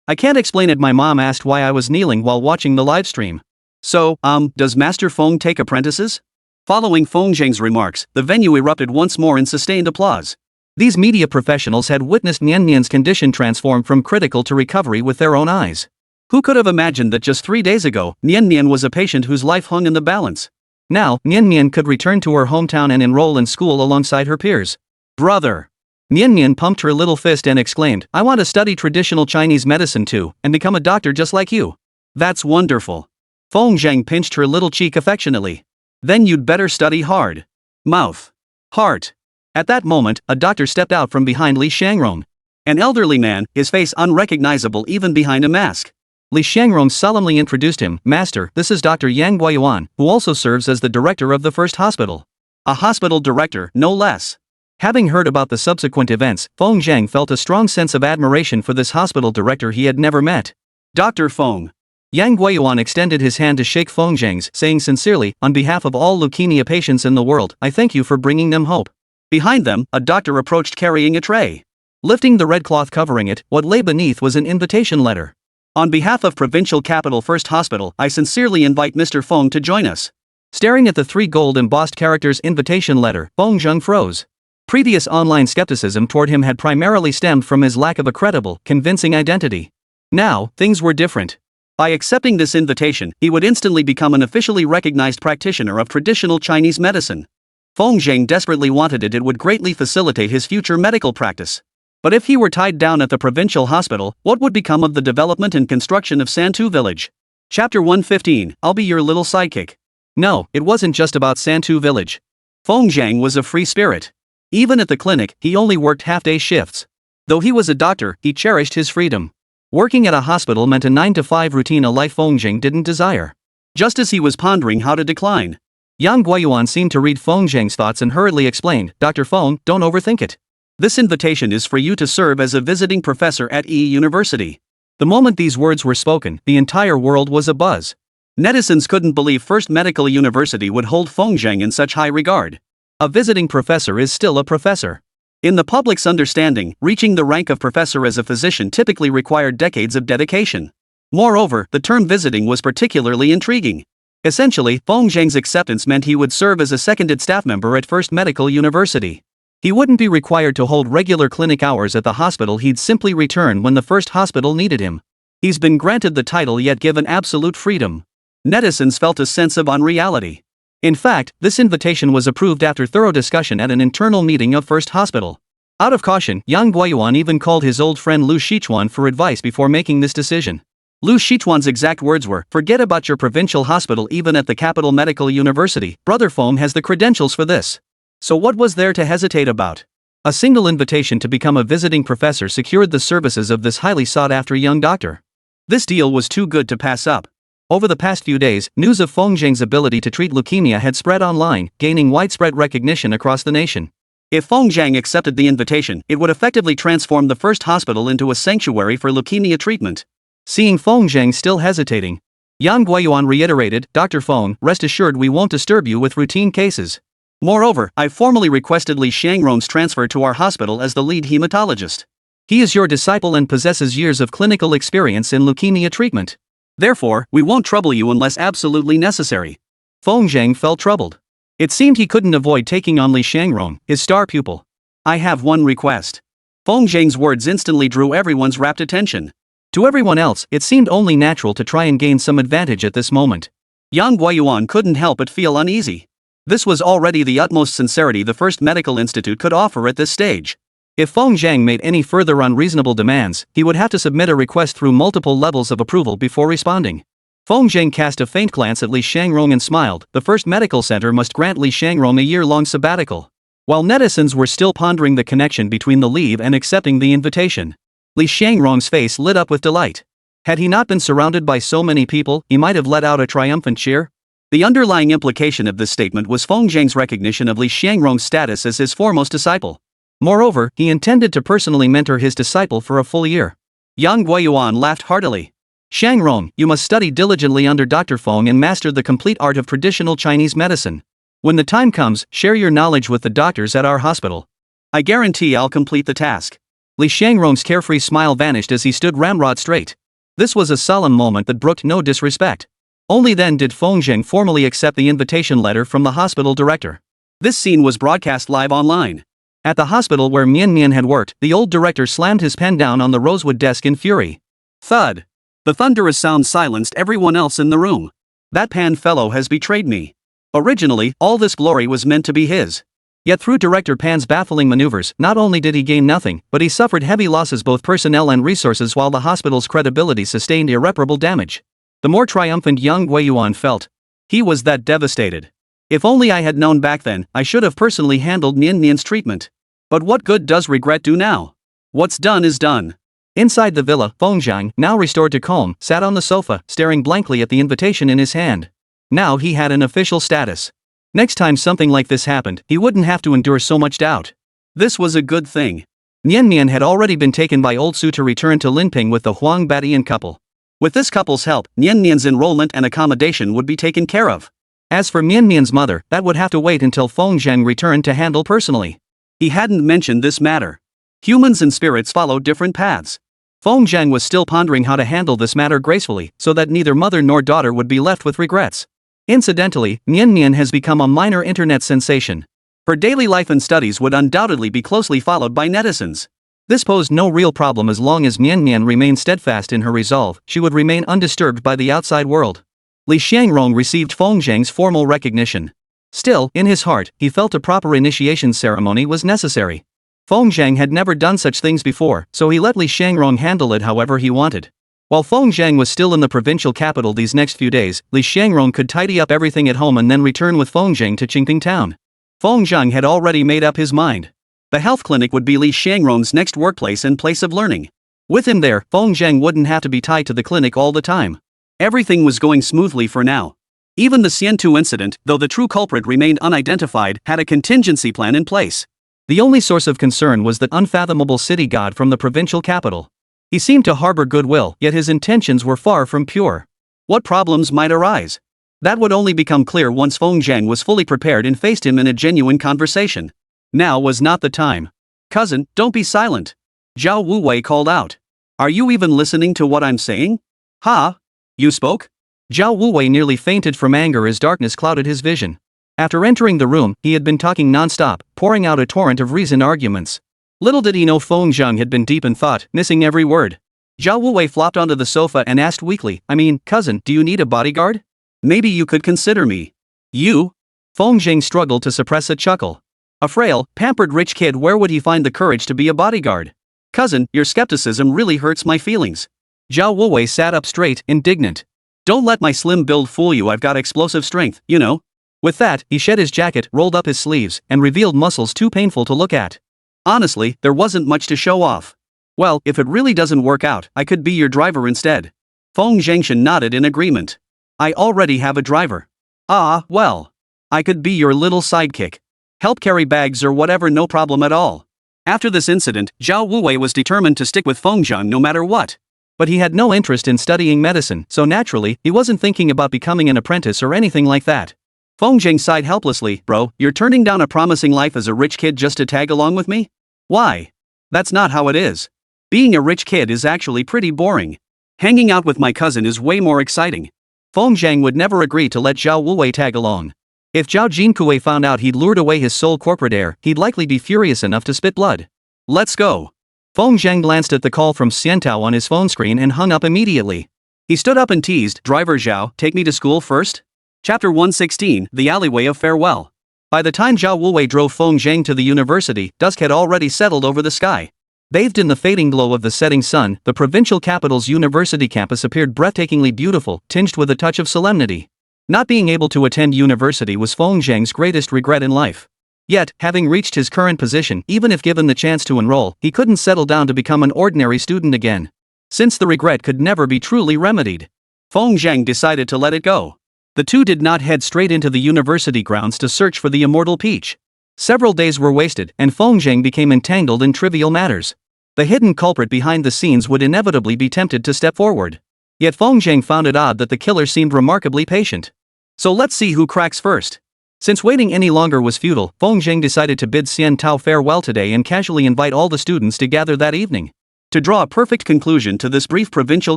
I can't explain it. My mom asked why I was kneeling while watching the live stream. So, does Master Feng take apprentices? Following Feng Zhang's remarks, the venue erupted once more in sustained applause. These media professionals had witnessed Nian Nian's condition transform from critical to recovery with their own eyes. Who could have imagined that just 3 days ago, Nian Nian was a patient whose life hung in the balance? Now, Nian Nian could return to her hometown and enroll in school alongside her peers. Brother! Nian Nian pumped her little fist and exclaimed, I want to study traditional Chinese medicine too, and become a doctor just like you. That's wonderful. Feng Zhang pinched her little cheek affectionately. Then you'd better study hard. Mouth. Heart. At that moment, a doctor stepped out from behind Li Xiangrong. An elderly man, his face unrecognizable even behind a mask. Li Xiangrong solemnly introduced him, Master, this is Dr. Yang Guiyuan, who also serves as the director of the first hospital. A hospital director, no less. Having heard about the subsequent events, Feng Zhang felt a strong sense of admiration for this hospital director he had never met. Dr. Feng. Yang Guiyuan extended his hand to shake Feng Zhang's, saying sincerely, on behalf of all leukemia patients in the world, I thank you for bringing them hope. Behind them, a doctor approached carrying a tray. Lifting the red cloth covering it, what lay beneath was an invitation letter. On behalf of Provincial Capital First Hospital, I sincerely invite Mr. Feng to join us. Staring at the 3 gold embossed characters invitation letter, Feng Zhang froze. Previous online skepticism toward him had primarily stemmed from his lack of a credible, convincing identity. Now, things were different. By accepting this invitation, he would instantly become an officially recognized practitioner of traditional Chinese medicine. Feng Zhang desperately wanted it would greatly facilitate his future medical practice. But if he were tied down at the provincial hospital, what would become of the development and construction of Santu Village? Chapter 115, I'll be your little sidekick. No, it wasn't just about Santu Village. Feng Zhang was a free spirit. Even at the clinic, he only worked half-day shifts. Though he was a doctor, he cherished his freedom. Working at a hospital meant a 9-to-5 routine, a life Feng Zhang didn't desire. just as he was pondering how to decline. Yang Guiyuan seemed to read Feng Zhang's thoughts and hurriedly explained, "Dr. Feng, don't overthink it. This invitation is for you to serve as a visiting professor at University." The moment these words were spoken, the entire world was abuzz. Netizens couldn't believe First Medical University would hold Feng Zhang in such high regard. A visiting professor is still a professor. In the public's understanding, reaching the rank of professor as a physician typically required decades of dedication. Moreover, the term visiting was particularly intriguing. Essentially, Feng Zhang's acceptance meant he would serve as a seconded staff member at First Medical University. He wouldn't be required to hold regular clinic hours at the hospital, he'd simply return when the first hospital needed him. He's been granted the title yet given absolute freedom. Netizens felt a sense of unreality. In fact, this invitation was approved after thorough discussion at an internal meeting of First Hospital. Out of caution, Yang Guiyuan even called his old friend Lu Shichuan for advice before making this decision. Lu Shichuan's exact words were, "Forget about your provincial hospital, even at the capital medical university, Brother Feng has the credentials for this." So what was there to hesitate about? A single invitation to become a visiting professor secured the services of this highly sought-after young doctor. This deal was too good to pass up. Over the past few days, news of Feng Zhang's ability to treat leukemia had spread online, gaining widespread recognition across the nation. If Feng Zhang accepted the invitation, it would effectively transform the first hospital into a sanctuary for leukemia treatment. Seeing Feng Zhang still hesitating, Yang Guiyuan reiterated, "Dr. Feng, rest assured we won't disturb you with routine cases. Moreover, I formally requested Li Xiangrong's transfer to our hospital as the lead hematologist. He is your disciple and possesses years of clinical experience in leukemia treatment. Therefore, we won't trouble you unless absolutely necessary." Feng Zhang felt troubled. It seemed he couldn't avoid taking on Li Xiangrong, his star pupil. "I have one request." Feng Zhang's words instantly drew everyone's rapt attention. To everyone else, it seemed only natural to try and gain some advantage at this moment. Yang Guiyuan couldn't help but feel uneasy. This was already the utmost sincerity the First Medical Institute could offer at this stage. If Feng Zhang made any further unreasonable demands, he would have to submit a request through multiple levels of approval before responding. Feng Zhang cast a faint glance at Li Xiangrong and smiled. The First Medical Center must grant Li Xiangrong a year-long sabbatical. While netizens were still pondering the connection between the leave and accepting the invitation, Li Xiangrong's face lit up with delight. Had he not been surrounded by so many people, he might have let out a triumphant cheer. The underlying implication of this statement was Feng Zhang's recognition of Li Xiangrong's status as his foremost disciple. Moreover, he intended to personally mentor his disciple for a full year. Yang Guiyuan laughed heartily. "Xiangrong, you must study diligently under Dr. Feng and master the complete art of traditional Chinese medicine. When the time comes, share your knowledge with the doctors at our hospital. I guarantee I'll complete the task." Li Xiangrong's carefree smile vanished as he stood ramrod straight. This was a solemn moment that brooked no disrespect. Only then did Feng Zhang formally accept the invitation letter from the hospital director. This scene was broadcast live online. At the hospital where Mian Mian had worked, the old director slammed his pen down on the rosewood desk in fury. Thud. The thunderous sound silenced everyone else in the room. That Pan fellow has betrayed me. Originally, all this glory was meant to be his. Yet through Director Pan's baffling maneuvers, not only did he gain nothing, but he suffered heavy losses, both personnel and resources, while the hospital's credibility sustained irreparable damage. The more triumphant Yang Guiyuan felt. He was that devastated. If only I had known back then, I should have personally handled Mian Mian's treatment. But what good does regret do now? What's done is done. Inside the villa, Feng Zhang, now restored to calm, sat on the sofa, staring blankly at the invitation in his hand. Now he had an official status. Next time something like this happened, he wouldn't have to endure so much doubt. This was a good thing. Mian Mian had already been taken by Old Su to return to Linping with the Huang Batian couple. With this couple's help, Mian Mian's enrollment and accommodation would be taken care of. As for Mian Mian's mother, that would have to wait until Feng Zhang returned to handle personally. He hadn't mentioned this matter. Humans and spirits followed different paths. Feng Zhang was still pondering how to handle this matter gracefully, so that neither mother nor daughter would be left with regrets. Incidentally, Mian Mian has become a minor internet sensation. Her daily life and studies would undoubtedly be closely followed by netizens. This posed no real problem as long as Mian Mian remained steadfast in her resolve. She would remain undisturbed by the outside world. Li Xiangrong received Feng Zhang's formal recognition. Still, in his heart, he felt a proper initiation ceremony was necessary. Feng Zhang had never done such things before, so he let Li Xiangrong handle it however he wanted. While Feng Zhang was still in the provincial capital these next few days, Li Xiangrong could tidy up everything at home and then return with Feng Zhang to Qingping town. Feng Zhang had already made up his mind. The health clinic would be Li Xiangrong's next workplace and place of learning. With him there, Feng Zhang wouldn't have to be tied to the clinic all the time. Everything was going smoothly for now. Even the Xiantu incident, though the true culprit remained unidentified, had a contingency plan in place. The only source of concern was that unfathomable city god from the provincial capital. He seemed to harbor goodwill, yet his intentions were far from pure. What problems might arise? That would only become clear once Feng Zhang was fully prepared and faced him in a genuine conversation. Now was not the time. Cousin, don't be silent. Zhao Wuwei called out. Are you even listening to what I'm saying? Ha? You spoke? Zhao Wuwei nearly fainted from anger as darkness clouded his vision. After entering the room, he had been talking non-stop, pouring out a torrent of reasoned arguments. Little did he know Feng Zhang had been deep in thought, missing every word. Zhao Wuwei flopped onto the sofa and asked weakly, cousin, do you need a bodyguard? Maybe you could consider me. You? Feng Zhang struggled to suppress a chuckle. A frail, pampered rich kid, where would he find the courage to be a bodyguard? Cousin, your skepticism really hurts my feelings. Zhao Wuwei sat up straight, indignant. Don't let my slim build fool you, I've got explosive strength, you know. With that, he shed his jacket, rolled up his sleeves, and revealed muscles too painful to look at. Honestly, there wasn't much to show off. Well, if it really doesn't work out, I could be your driver instead. Feng Zhangshan nodded in agreement. I already have a driver. Ah, well. I could be your little sidekick. Help carry bags or whatever, no problem at all. After this incident, Zhao Wuwei was determined to stick with Feng Zhang no matter what. But he had no interest in studying medicine, so naturally, he wasn't thinking about becoming an apprentice or anything like that. Feng Zhang sighed helplessly. Bro, you're turning down a promising life as a rich kid just to tag along with me? Why? That's not how it is. Being a rich kid is actually pretty boring. Hanging out with my cousin is way more exciting. Feng Zhang would never agree to let Zhao Wuwei tag along. If Zhao Jinkui found out he'd lured away his sole corporate heir, he'd likely be furious enough to spit blood. Let's go. Feng Zhang glanced at the call from Xiantao on his phone screen and hung up immediately. He stood up and teased, Driver Zhao, take me to school first? Chapter 116, The Alleyway of Farewell. By the time Zhao Wuwei drove Feng Zhang to the university, dusk had already settled over the sky. Bathed in the fading glow of the setting sun, the provincial capital's university campus appeared breathtakingly beautiful, tinged with a touch of solemnity. Not being able to attend university was Feng Zhang's greatest regret in life. Yet, having reached his current position, even if given the chance to enroll, he couldn't settle down to become an ordinary student again. Since the regret could never be truly remedied, Feng Zhang decided to let it go. The two did not head straight into the university grounds to search for the immortal peach. Several days were wasted, and Feng Zhang became entangled in trivial matters. The hidden culprit behind the scenes would inevitably be tempted to step forward. Yet Feng Zhang found it odd that the killer seemed remarkably patient. So let's see who cracks first. Since waiting any longer was futile, Feng Zhang decided to bid Xian Tao farewell today and casually invite all the students to gather that evening. To draw a perfect conclusion to this brief provincial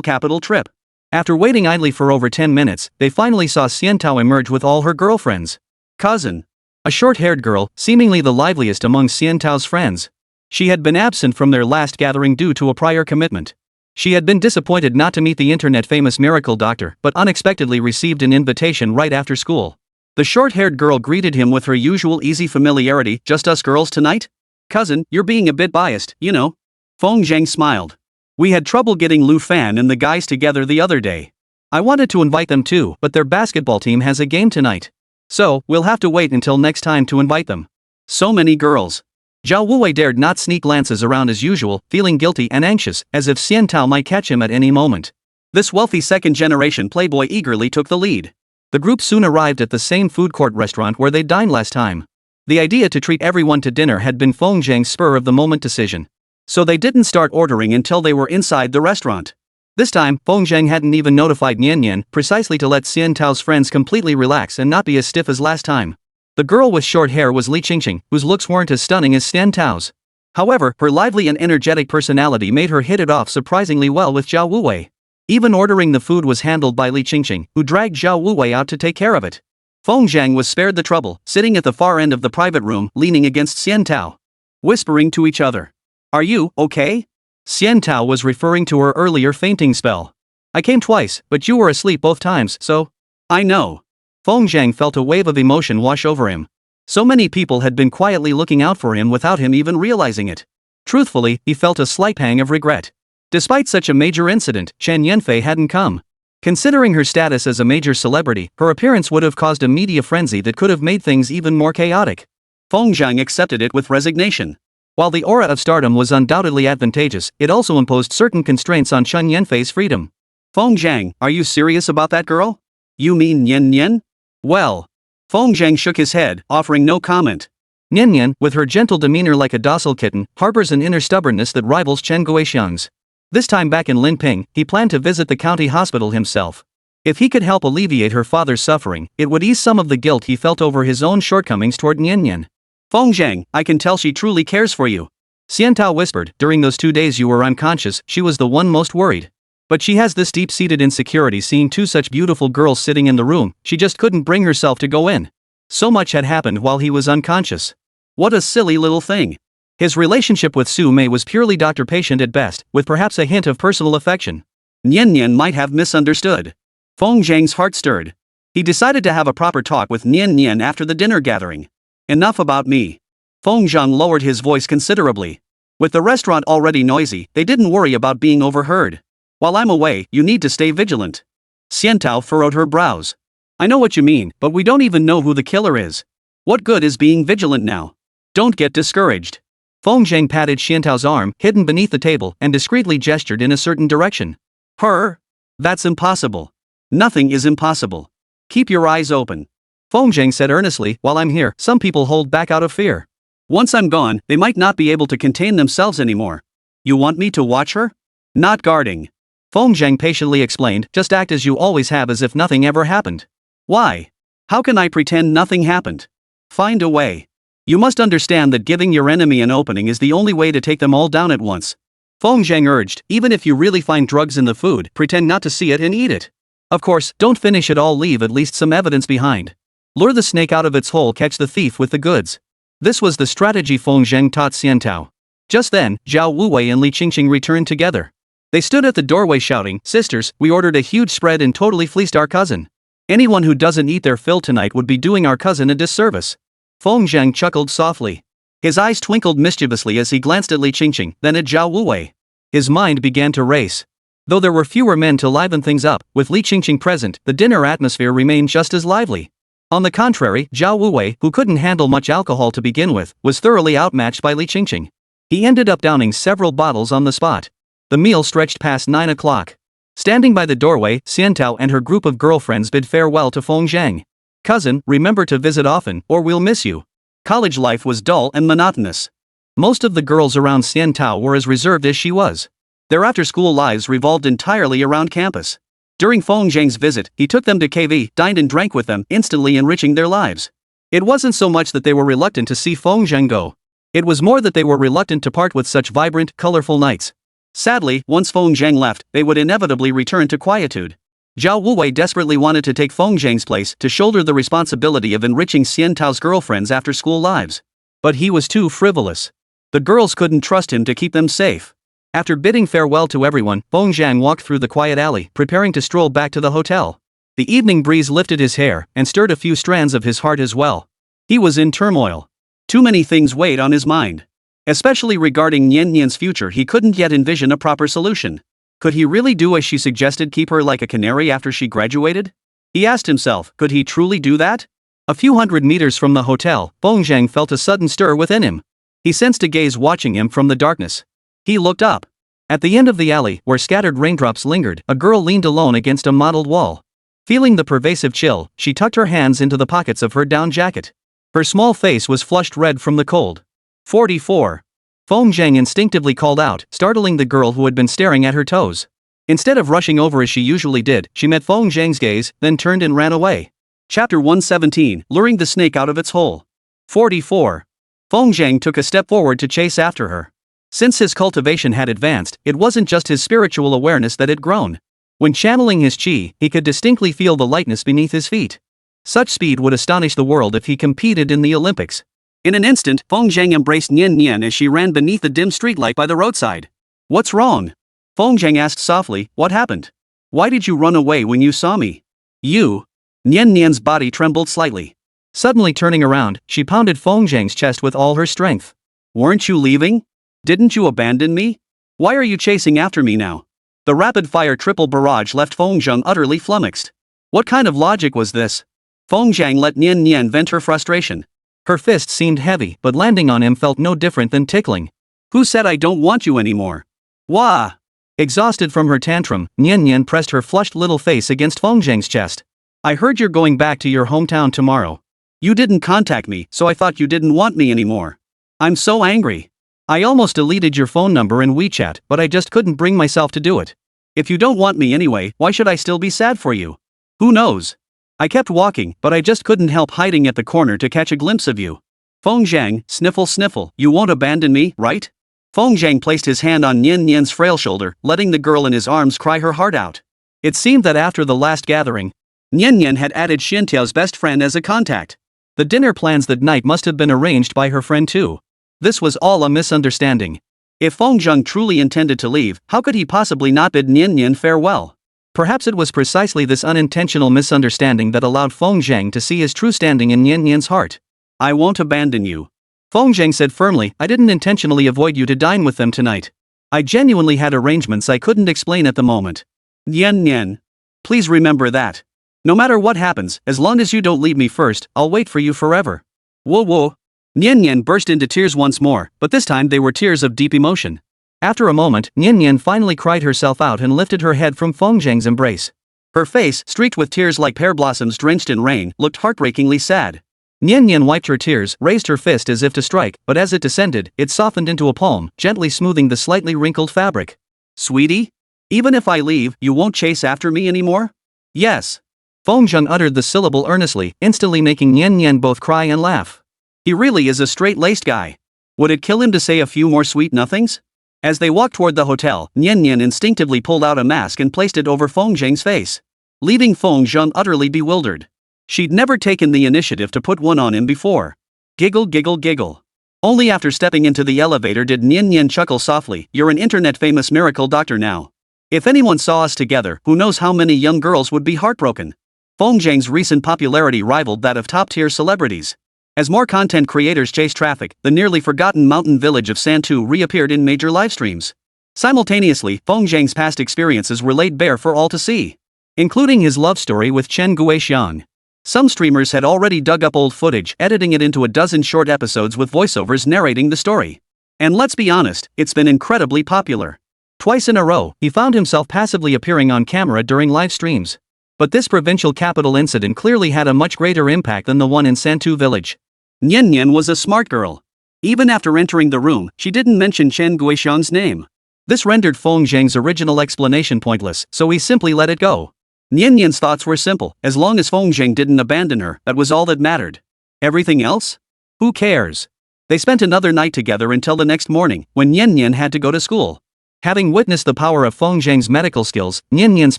capital trip. After waiting idly for over 10 minutes, they finally saw Xian Tao emerge with all her girlfriends. Cousin. A short-haired girl, seemingly the liveliest among Xian Tao's friends. She had been absent from their last gathering due to a prior commitment. She had been disappointed not to meet the internet-famous miracle doctor, but unexpectedly received an invitation right after school. The short-haired girl greeted him with her usual easy familiarity. Just us girls tonight? Cousin, you're being a bit biased, you know. Feng Zhang smiled. We had trouble getting Lu Fan and the guys together the other day. I wanted to invite them too, but their basketball team has a game tonight. So, we'll have to wait until next time to invite them. So many girls. Zhao Wuwei dared not sneak glances around as usual, feeling guilty and anxious, as if Xian Tao might catch him at any moment. This wealthy second-generation playboy eagerly took the lead. The group soon arrived at the same food court restaurant where they'd dined last time. The idea to treat everyone to dinner had been Feng Zhang's spur-of-the-moment decision. So they didn't start ordering until they were inside the restaurant. This time, Feng Zhang hadn't even notified Nian Nian, precisely to let Xian Tao's friends completely relax and not be as stiff as last time. The girl with short hair was Li Qingqing, whose looks weren't as stunning as Xian Tao's. However, her lively and energetic personality made her hit it off surprisingly well with Zhao Wuwei. Even ordering the food was handled by Li Qingqing, who dragged Zhao Wuwei out to take care of it. Feng Zhang was spared the trouble, sitting at the far end of the private room, leaning against Xian Tao. Whispering to each other. Are you okay? Xian Tao was referring to her earlier fainting spell. I came twice, but you were asleep both times, so. I know. Feng Zhang felt a wave of emotion wash over him. So many people had been quietly looking out for him without him even realizing it. Truthfully, he felt a slight pang of regret. Despite such a major incident, Chen Yanfei hadn't come. Considering her status as a major celebrity, her appearance would have caused a media frenzy that could have made things even more chaotic. Feng Zhang accepted it with resignation. While the aura of stardom was undoubtedly advantageous, it also imposed certain constraints on Chen Yanfei's freedom. Feng Zhang, are you serious about that girl? You mean Nian Nian? Well. Feng Zhang shook his head, offering no comment. Nian Nian, with her gentle demeanor like a docile kitten, harbors an inner stubbornness that rivals Chen Guixiang's. This time back in Linping, he planned to visit the county hospital himself. If he could help alleviate her father's suffering, it would ease some of the guilt he felt over his own shortcomings toward Nian Nian. Feng Zhang, I can tell she truly cares for you. Xiantao whispered. During those 2 days you were unconscious, she was the one most worried. But she has this deep-seated insecurity seeing two such beautiful girls sitting in the room, she just couldn't bring herself to go in. So much had happened while he was unconscious. What a silly little thing. His relationship with Su Mei was purely doctor-patient at best, with perhaps a hint of personal affection. Nian Nian might have misunderstood. Feng Zhang's heart stirred. He decided to have a proper talk with Nian Nian after the dinner gathering. Enough about me. Feng Zhang lowered his voice considerably. With the restaurant already noisy, they didn't worry about being overheard. While I'm away, you need to stay vigilant. Xiantao furrowed her brows. I know what you mean, but we don't even know who the killer is. What good is being vigilant now? Don't get discouraged. Feng Zhang patted Xiantao's arm, hidden beneath the table, and discreetly gestured in a certain direction. Her? That's impossible. Nothing is impossible. Keep your eyes open. Feng Zhang said earnestly, while I'm here, some people hold back out of fear. Once I'm gone, they might not be able to contain themselves anymore. You want me to watch her? Not guarding. Feng Zhang patiently explained, just act as you always have as if nothing ever happened. Why? How can I pretend nothing happened? Find a way. You must understand that giving your enemy an opening is the only way to take them all down at once. Feng Zhang urged, even if you really find drugs in the food, pretend not to see it and eat it. Of course, don't finish it all, leave at least some evidence behind. Lure the snake out of its hole, catch the thief with the goods. This was the strategy Feng Zhang taught Xiantao. Just then, Zhao Wuwei and Li Qingqing returned together. They stood at the doorway shouting, Sisters, we ordered a huge spread and totally fleeced our cousin. Anyone who doesn't eat their fill tonight would be doing our cousin a disservice. Feng Zhang chuckled softly. His eyes twinkled mischievously as he glanced at Li Qingqing, then at Zhao Wuwei. His mind began to race. Though there were fewer men to liven things up, with Li Qingqing present, the dinner atmosphere remained just as lively. On the contrary, Zhao Wuwei, who couldn't handle much alcohol to begin with, was thoroughly outmatched by Li Qingqing. He ended up downing several bottles on the spot. The meal stretched past 9 o'clock. Standing by the doorway, Xiantao and her group of girlfriends bid farewell to Feng Zhang. Cousin, remember to visit often, or we'll miss you. College life was dull and monotonous. Most of the girls around Xiantao were as reserved as she was. Their after-school lives revolved entirely around campus. During Feng Zhang's visit, he took them to KV, dined and drank with them, instantly enriching their lives. It wasn't so much that they were reluctant to see Feng Zhang go. It was more that they were reluctant to part with such vibrant, colorful nights. Sadly, once Feng Zhang left, they would inevitably return to quietude. Zhao Wuwei desperately wanted to take Feng Zhang's place to shoulder the responsibility of enriching Xiantao's girlfriends' after-school lives. But he was too frivolous. The girls couldn't trust him to keep them safe. After bidding farewell to everyone, Feng Zhang walked through the quiet alley, preparing to stroll back to the hotel. The evening breeze lifted his hair and stirred a few strands of his heart as well. He was in turmoil. Too many things weighed on his mind. Especially regarding Nian Nian's future, he couldn't yet envision a proper solution. Could he really do as she suggested, keep her like a canary after she graduated? He asked himself, could he truly do that? A few hundred meters from the hotel, Feng Zhang felt a sudden stir within him. He sensed a gaze watching him from the darkness. He looked up. At the end of the alley, where scattered raindrops lingered, a girl leaned alone against a mottled wall. Feeling the pervasive chill, she tucked her hands into the pockets of her down jacket. Her small face was flushed red from the cold. 44. Feng Zhang instinctively called out, startling the girl who had been staring at her toes. Instead of rushing over as she usually did, she met Feng Zhang's gaze, then turned and ran away. Chapter 117, Luring the Snake Out of Its Hole. 44. Feng Zhang took a step forward to chase after her. Since his cultivation had advanced, it wasn't just his spiritual awareness that had grown. When channeling his qi, he could distinctly feel the lightness beneath his feet. Such speed would astonish the world if he competed in the Olympics. In an instant, Feng Zhang embraced Nian Nian as she ran beneath the dim streetlight by the roadside. What's wrong? Feng Zhang asked softly, what happened? Why did you run away when you saw me? You? Nian Nian's body trembled slightly. Suddenly turning around, she pounded Feng Zhang's chest with all her strength. Weren't you leaving? Didn't you abandon me? Why are you chasing after me now? The rapid-fire triple barrage left Feng Zhang utterly flummoxed. What kind of logic was this? Feng Zhang let Nian Nian vent her frustration. Her fist seemed heavy, but landing on him felt no different than tickling. Who said I don't want you anymore? Wah! Exhausted from her tantrum, Nian Nian pressed her flushed little face against Feng Zhang's chest. I heard you're going back to your hometown tomorrow. You didn't contact me, so I thought you didn't want me anymore. I'm so angry. I almost deleted your phone number in WeChat, but I just couldn't bring myself to do it. If you don't want me anyway, why should I still be sad for you? Who knows? I kept walking, but I just couldn't help hiding at the corner to catch a glimpse of you. Feng Zhang, sniffle sniffle, you won't abandon me, right? Feng Zhang placed his hand on Nian Nian's frail shoulder, letting the girl in his arms cry her heart out. It seemed that after the last gathering, Nian Nian had added Xiantiao's best friend as a contact. The dinner plans that night must have been arranged by her friend too. This was all a misunderstanding. If Feng Zhang truly intended to leave, how could he possibly not bid Nian Nian farewell? Perhaps it was precisely this unintentional misunderstanding that allowed Feng Zhang to see his true standing in Nian Nian's heart. I won't abandon you. Feng Zhang said firmly, I didn't intentionally avoid you to dine with them tonight. I genuinely had arrangements I couldn't explain at the moment. Nian Nian. Please remember that. No matter what happens, as long as you don't leave me first, I'll wait for you forever. Whoa whoa. Nian Nian burst into tears once more, but this time they were tears of deep emotion. After a moment, Nian Nian finally cried herself out and lifted her head from Feng Zhang's embrace. Her face, streaked with tears like pear blossoms drenched in rain, looked heartbreakingly sad. Nian Nian wiped her tears, raised her fist as if to strike, but as it descended, it softened into a palm, gently smoothing the slightly wrinkled fabric. Sweetie? Even if I leave, you won't chase after me anymore? Yes. Feng Zhang uttered the syllable earnestly, instantly making Nian Nian both cry and laugh. He really is a straight-laced guy. Would it kill him to say a few more sweet nothings? As they walked toward the hotel, Nian Nian instinctively pulled out a mask and placed it over Feng Zhang's face, leaving Feng Zhang utterly bewildered. She'd never taken the initiative to put one on him before. Giggle giggle giggle. Only after stepping into the elevator did Nian Nian chuckle softly, you're an internet-famous miracle doctor now. If anyone saw us together, who knows how many young girls would be heartbroken. Feng Zhang's recent popularity rivaled that of top-tier celebrities. As more content creators chased traffic, the nearly forgotten mountain village of Santu reappeared in major livestreams. Simultaneously, Feng Zhang's past experiences were laid bare for all to see, including his love story with Chen Guixiang. Some streamers had already dug up old footage, editing it into a dozen short episodes with voiceovers narrating the story. And let's be honest, it's been incredibly popular. Twice in a row, he found himself passively appearing on camera during live streams. But this provincial capital incident clearly had a much greater impact than the one in Santu village. Nian Nian was a smart girl. Even after entering the room, she didn't mention Chen Guixiang's name. This rendered Feng Zhang's original explanation pointless, so he simply let it go. Nian Nian's thoughts were simple, as long as Feng Zhang didn't abandon her, that was all that mattered. Everything else? Who cares? They spent another night together until the next morning, when Nian Nian had to go to school. Having witnessed the power of Feng Zhang's medical skills, Nian Nian's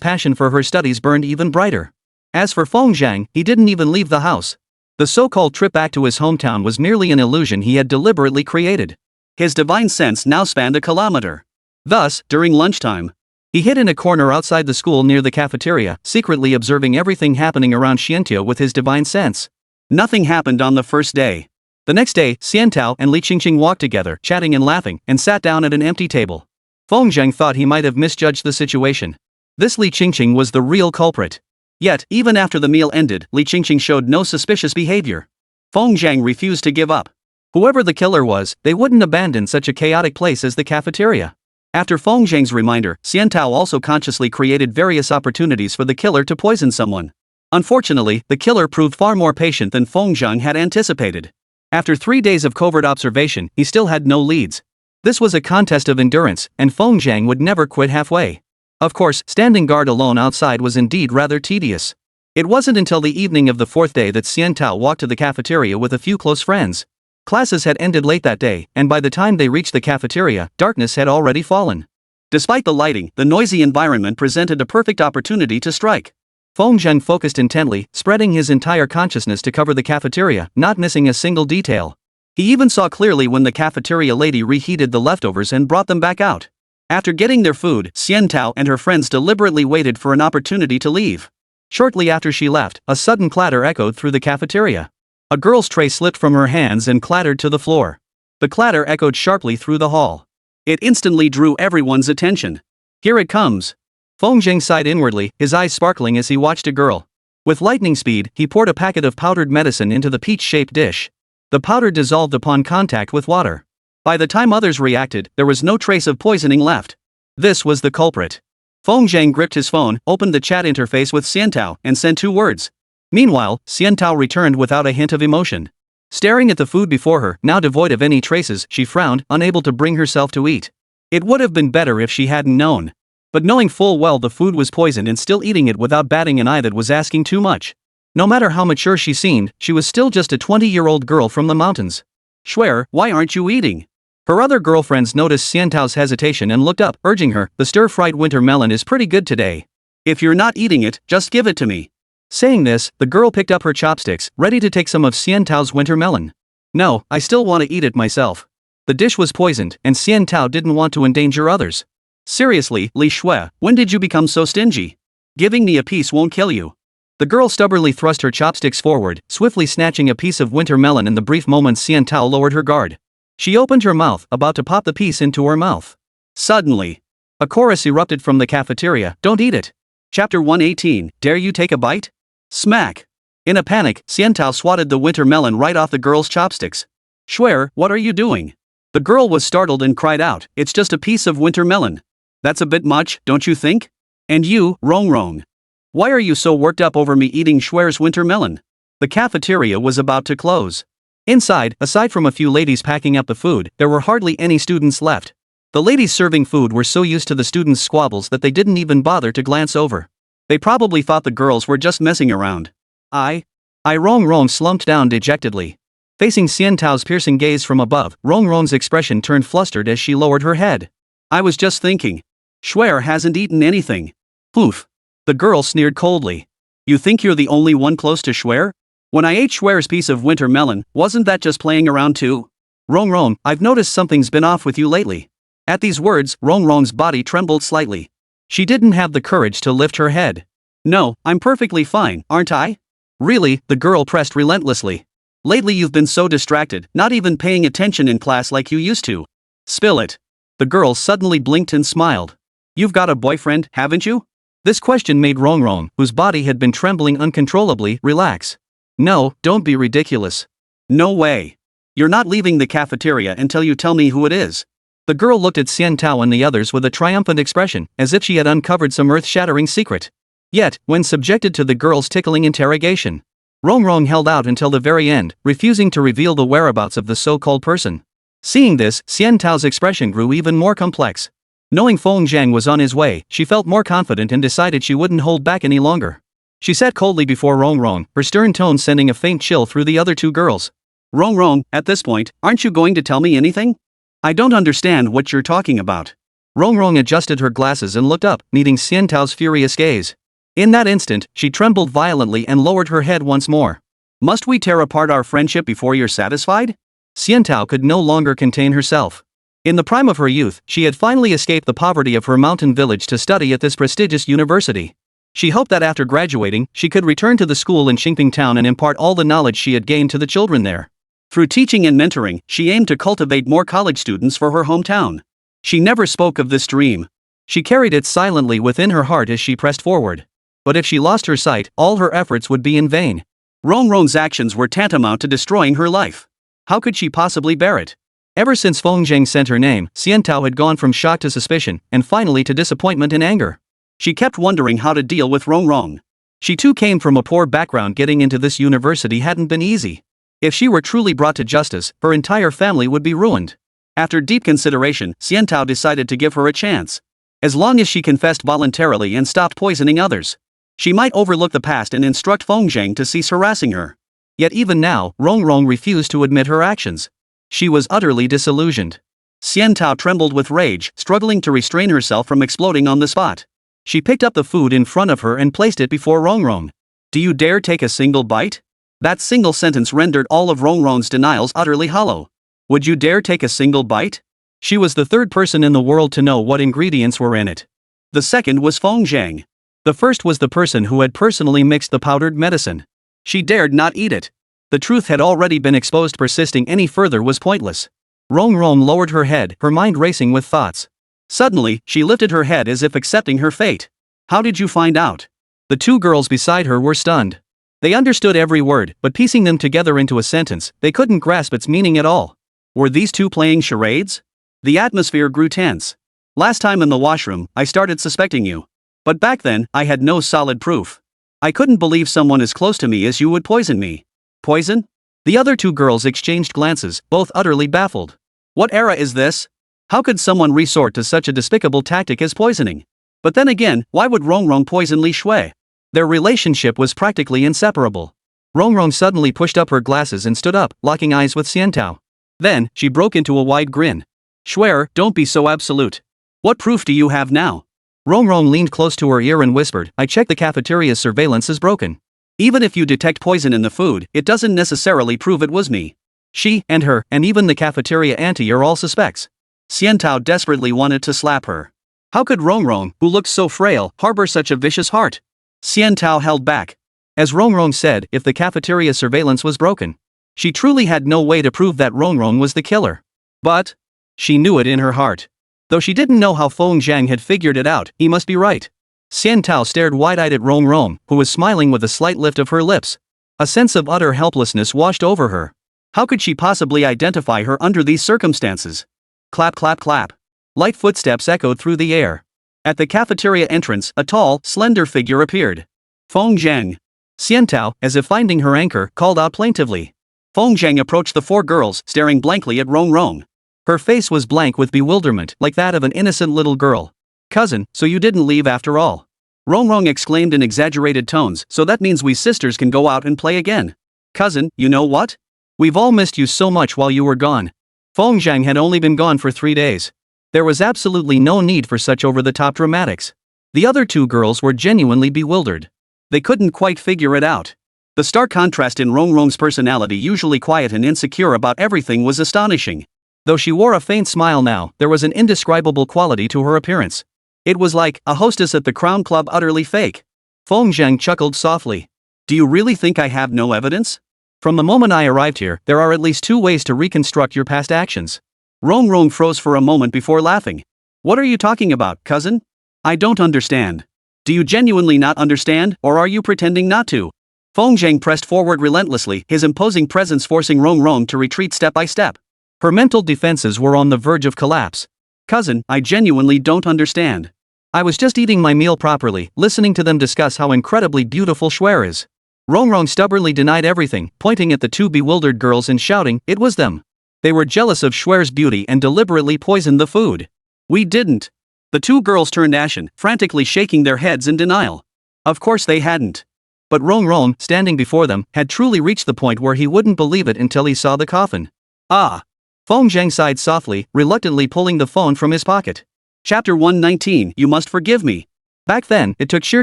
passion for her studies burned even brighter. As for Feng Zhang, he didn't even leave the house. The so-called trip back to his hometown was merely an illusion he had deliberately created. His divine sense now spanned a kilometer. Thus, during lunchtime, he hid in a corner outside the school near the cafeteria, secretly observing everything happening around Xiantiao with his divine sense. Nothing happened on the first day. The next day, Xiantao and Li Qingqing walked together, chatting and laughing, and sat down at an empty table. Feng Zhang thought he might have misjudged the situation. This Li Qingqing was the real culprit. Yet, even after the meal ended, Li Qingqing showed no suspicious behavior. Feng Zhang refused to give up. Whoever the killer was, they wouldn't abandon such a chaotic place as the cafeteria. After Feng Zhang's reminder, Xiantao also consciously created various opportunities for the killer to poison someone. Unfortunately, the killer proved far more patient than Feng Zhang had anticipated. After 3 days of covert observation, he still had no leads. This was a contest of endurance, and Feng Zhang would never quit halfway. Of course, standing guard alone outside was indeed rather tedious. It wasn't until the evening of the 4th day that Xiantao walked to the cafeteria with a few close friends. Classes had ended late that day, and by the time they reached the cafeteria, darkness had already fallen. Despite the lighting, the noisy environment presented a perfect opportunity to strike. Feng Zhang focused intently, spreading his entire consciousness to cover the cafeteria, not missing a single detail. He even saw clearly when the cafeteria lady reheated the leftovers and brought them back out. After getting their food, Xiantao and her friends deliberately waited for an opportunity to leave. Shortly after she left, a sudden clatter echoed through the cafeteria. A girl's tray slipped from her hands and clattered to the floor. The clatter echoed sharply through the hall. It instantly drew everyone's attention. Here it comes. Feng Zhang sighed inwardly, his eyes sparkling as he watched a girl. With lightning speed, he poured a packet of powdered medicine into the peach-shaped dish. The powder dissolved upon contact with water. By the time others reacted, there was no trace of poisoning left. This was the culprit. Feng Zhang gripped his phone, opened the chat interface with Xiantao, and sent 2 words. Meanwhile, Xiantao returned without a hint of emotion. Staring at the food before her, now devoid of any traces, she frowned, unable to bring herself to eat. It would have been better if she hadn't known. But knowing full well the food was poisoned and still eating it without batting an eye, that was asking too much. No matter how mature she seemed, she was still just a 20-year-old girl from the mountains. Shuer, why aren't you eating? Her other girlfriends noticed Xiantao's hesitation and looked up, urging her, the stir-fried winter melon is pretty good today. If you're not eating it, just give it to me. Saying this, the girl picked up her chopsticks, ready to take some of Xiantao's winter melon. No, I still want to eat it myself. The dish was poisoned, and Xiantao didn't want to endanger others. Seriously, Li Shui, when did you become so stingy? Giving me a piece won't kill you. The girl stubbornly thrust her chopsticks forward, swiftly snatching a piece of winter melon. In the brief moment Xiantao lowered her guard. She opened her mouth, about to pop the piece into her mouth. Suddenly, a chorus erupted from the cafeteria, don't eat it. Chapter 118, dare you take a bite? Smack. In a panic, Xiantao swatted the winter melon right off the girl's chopsticks. Shuer, what are you doing? The girl was startled and cried out, it's just a piece of winter melon. That's a bit much, don't you think? And you, Rong. Why are you so worked up over me eating Shuer's winter melon? The cafeteria was about to close. Inside, aside from a few ladies packing up the food, there were hardly any students left. The ladies serving food were so used to the students' squabbles that they didn't even bother to glance over. They probably thought the girls were just messing around. Rong slumped down dejectedly. Facing Xiantao's piercing gaze from above, Rong's expression turned flustered as she lowered her head. I was just thinking. Shuer hasn't eaten anything. Poof. The girl sneered coldly. You think you're the only one close to Shuer? When I ate Shuer's piece of winter melon, wasn't that just playing around too? Rong, I've noticed something's been off with you lately. At these words, Rong's body trembled slightly. She didn't have the courage to lift her head. No, I'm perfectly fine, aren't I? Really, the girl pressed relentlessly. Lately you've been so distracted, not even paying attention in class like you used to. Spill it. The girl suddenly blinked and smiled. You've got a boyfriend, haven't you? This question made Rong, whose body had been trembling uncontrollably, relax. No, don't be ridiculous. No way. You're not leaving the cafeteria until you tell me who it is. The girl looked at Xiantao and the others with a triumphant expression, as if she had uncovered some earth-shattering secret. Yet, when subjected to the girl's tickling interrogation, Rong held out until the very end, refusing to reveal the whereabouts of the so-called person. Seeing this, Xiantao's expression grew even more complex. Knowing Feng Zhang was on his way, she felt more confident and decided she wouldn't hold back any longer. She sat coldly before Rong, her stern tone sending a faint chill through the other 2 girls. Rong, at this point, aren't you going to tell me anything? I don't understand what you're talking about. Rong adjusted her glasses and looked up, meeting Xiantao's furious gaze. In that instant, she trembled violently and lowered her head once more. Must we tear apart our friendship before you're satisfied? Xiantao could no longer contain herself. In the prime of her youth, she had finally escaped the poverty of her mountain village to study at this prestigious university. She hoped that after graduating, she could return to the school in Qingping Town and impart all the knowledge she had gained to the children there. Through teaching and mentoring, she aimed to cultivate more college students for her hometown. She never spoke of this dream. She carried it silently within her heart as she pressed forward. But if she lost her sight, all her efforts would be in vain. Rong's actions were tantamount to destroying her life. How could she possibly bear it? Ever since Feng Zhang sent her name, Xiantao had gone from shock to suspicion, and finally to disappointment and anger. She kept wondering how to deal with Rong. She too came from a poor background. Getting into this university hadn't been easy. If she were truly brought to justice, her entire family would be ruined. After deep consideration, Xiantao decided to give her a chance. As long as she confessed voluntarily and stopped poisoning others, she might overlook the past and instruct Feng Zhang to cease harassing her. Yet even now, Rong refused to admit her actions. She was utterly disillusioned. Xiantao trembled with rage, struggling to restrain herself from exploding on the spot. She picked up the food in front of her and placed it before Rong. Do you dare take a single bite? That single sentence rendered all of Rong's denials utterly hollow. Would you dare take a single bite? She was the 3rd person in the world to know what ingredients were in it. The second was Feng Zhang. The first was the person who had personally mixed the powdered medicine. She dared not eat it. The truth had already been exposed. Persisting any further was pointless. Rong lowered her head, her mind racing with thoughts. Suddenly, she lifted her head as if accepting her fate. How did you find out? The 2 girls beside her were stunned. They understood every word, but piecing them together into a sentence, they couldn't grasp its meaning at all. Were these 2 playing charades? The atmosphere grew tense. Last time in the washroom, I started suspecting you. But back then, I had no solid proof. I couldn't believe someone as close to me as you would poison me. Poison? The other two girls exchanged glances, both utterly baffled. What era is this? How could someone resort to such a despicable tactic as poisoning? But then again, why would Rongrong poison Li Shui? Their relationship was practically inseparable. Rongrong suddenly pushed up her glasses and stood up, locking eyes with Xiantao. Then, she broke into a wide grin. Shuer, don't be so absolute. What proof do you have now? Rongrong leaned close to her ear and whispered, I checked the cafeteria's surveillance is broken. Even if you detect poison in the food, it doesn't necessarily prove it was me. She, and her, and even the cafeteria auntie are all suspects. Xiantao desperately wanted to slap her. How could Rongrong, who looked so frail, harbor such a vicious heart? Xiantao held back. As Rongrong said, if the cafeteria surveillance was broken, she truly had no way to prove that Rongrong was the killer. But she knew it in her heart. Though she didn't know how Feng Zhang had figured it out, he must be right. Xiantao stared wide-eyed at Rongrong, who was smiling with a slight lift of her lips. A sense of utter helplessness washed over her. How could she possibly identify her under these circumstances? Clap clap clap. Light footsteps echoed through the air. At the cafeteria entrance, a tall, slender figure appeared. Feng Zhang. Xiantao, as if finding her anchor, called out plaintively. Feng Zhang approached the four girls, staring blankly at Rongrong. Her face was blank with bewilderment, like that of an innocent little girl. Cousin, so you didn't leave after all? Rongrong exclaimed in exaggerated tones, so that means we sisters can go out and play again. Cousin, you know what? We've all missed you so much while you were gone. Feng Zhang had only been gone for 3 days. There was absolutely no need for such over-the-top dramatics. The other two girls were genuinely bewildered. They couldn't quite figure it out. The stark contrast in Rongrong's personality, usually quiet and insecure about everything, was astonishing. Though she wore a faint smile now, there was an indescribable quality to her appearance. It was like a hostess at the Crown Club, utterly fake. Feng Zhang chuckled softly. Do you really think I have no evidence? From the moment I arrived here, there are at least 2 ways to reconstruct your past actions. Rongrong froze for a moment before laughing. What are you talking about, cousin? I don't understand. Do you genuinely not understand, or are you pretending not to? Feng Zhang pressed forward relentlessly, his imposing presence forcing Rongrong to retreat step by step. Her mental defenses were on the verge of collapse. Cousin, I genuinely don't understand. I was just eating my meal properly, listening to them discuss how incredibly beautiful Shuer is. Rongrong stubbornly denied everything, pointing at the 2 bewildered girls and shouting, it was them. They were jealous of Shuer's beauty and deliberately poisoned the food. We didn't. The 2 girls turned ashen, frantically shaking their heads in denial. Of course they hadn't. But Rongrong, standing before them, had truly reached the point where he wouldn't believe it until he saw the coffin. Ah! Feng Zhang sighed softly, reluctantly pulling the phone from his pocket. Chapter 119, You Must Forgive Me. Back then, it took sheer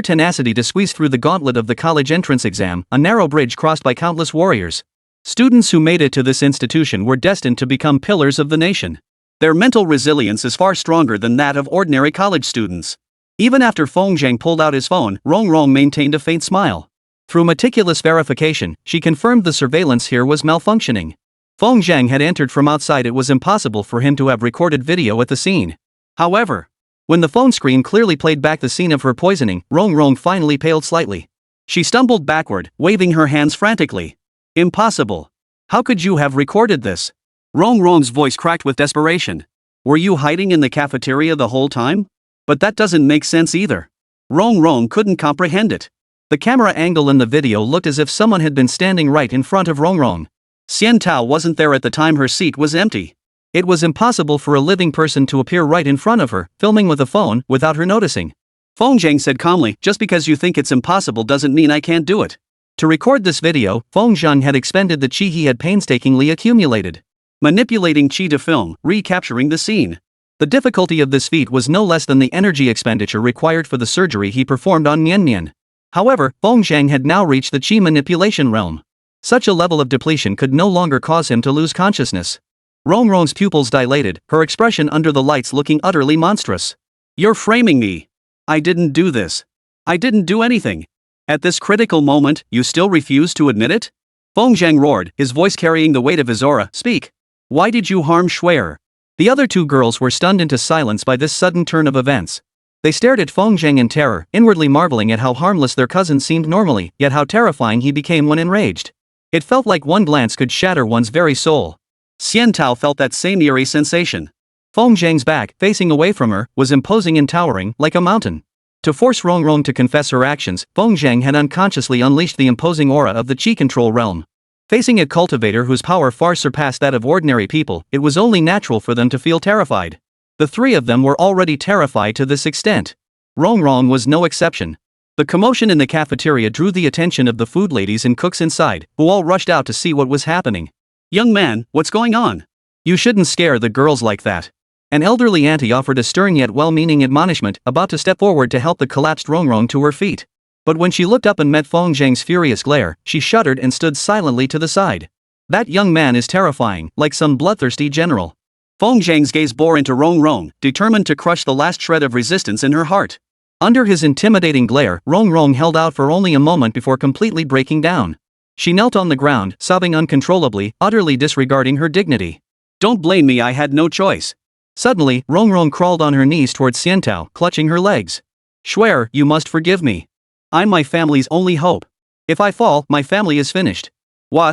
tenacity to squeeze through the gauntlet of the college entrance exam, a narrow bridge crossed by countless warriors. Students who made it to this institution were destined to become pillars of the nation. Their mental resilience is far stronger than that of ordinary college students. Even after Feng Zhang pulled out his phone, Rongrong maintained a faint smile. Through meticulous verification, she confirmed the surveillance here was malfunctioning. Feng Zhang had entered from outside. It was impossible for him to have recorded video at the scene. However, when the phone screen clearly played back the scene of her poisoning, Rongrong finally paled slightly. She stumbled backward, waving her hands frantically. Impossible. How could you have recorded this? Rongrong's voice cracked with desperation. Were you hiding in the cafeteria the whole time? But that doesn't make sense either. Rongrong couldn't comprehend it. The camera angle in the video looked as if someone had been standing right in front of Rongrong. Xiantao wasn't there at the time. Her seat was empty. It was impossible for a living person to appear right in front of her, filming with a phone, without her noticing. Feng Zhang said calmly, just because you think it's impossible doesn't mean I can't do it. To record this video, Feng Zhang had expended the qi he had painstakingly accumulated. Manipulating qi to film, recapturing the scene. The difficulty of this feat was no less than the energy expenditure required for the surgery he performed on Nian Nian. However, Feng Zhang had now reached the qi manipulation realm. Such a level of depletion could no longer cause him to lose consciousness. Rongrong's pupils dilated, her expression under the lights looking utterly monstrous. You're framing me. I didn't do this. I didn't do anything. At this critical moment, you still refuse to admit it? Feng Zhang roared, his voice carrying the weight of his aura. Speak. Why did you harm Shuer? The other 2 girls were stunned into silence by this sudden turn of events. They stared at Feng Zhang in terror, inwardly marveling at how harmless their cousin seemed normally, yet how terrifying he became when enraged. It felt like one glance could shatter one's very soul. Xiantao felt that same eerie sensation. Feng Zhang's back, facing away from her, was imposing and towering, like a mountain. To force Rongrong to confess her actions, Feng had unconsciously unleashed the imposing aura of the Qi control realm. Facing a cultivator whose power far surpassed that of ordinary people, it was only natural for them to feel terrified. The three of them were already terrified to this extent. Rongrong was no exception. The commotion in the cafeteria drew the attention of the food ladies and cooks inside, who all rushed out to see what was happening. "Young man, what's going on? You shouldn't scare the girls like that." An elderly auntie offered a stern yet well-meaning admonishment, about to step forward to help the collapsed Rongrong to her feet. But when she looked up and met Feng Zhang's furious glare, she shuddered and stood silently to the side. That young man is terrifying, like some bloodthirsty general. Feng Zhang's gaze bore into Rongrong, determined to crush the last shred of resistance in her heart. Under his intimidating glare, Rongrong held out for only a moment before completely breaking down. She knelt on the ground, sobbing uncontrollably, utterly disregarding her dignity. "Don't blame me, I had no choice." Suddenly, Rongrong crawled on her knees toward Xiantao, clutching her legs. "Swear, you must forgive me. I'm my family's only hope. If I fall, my family is finished.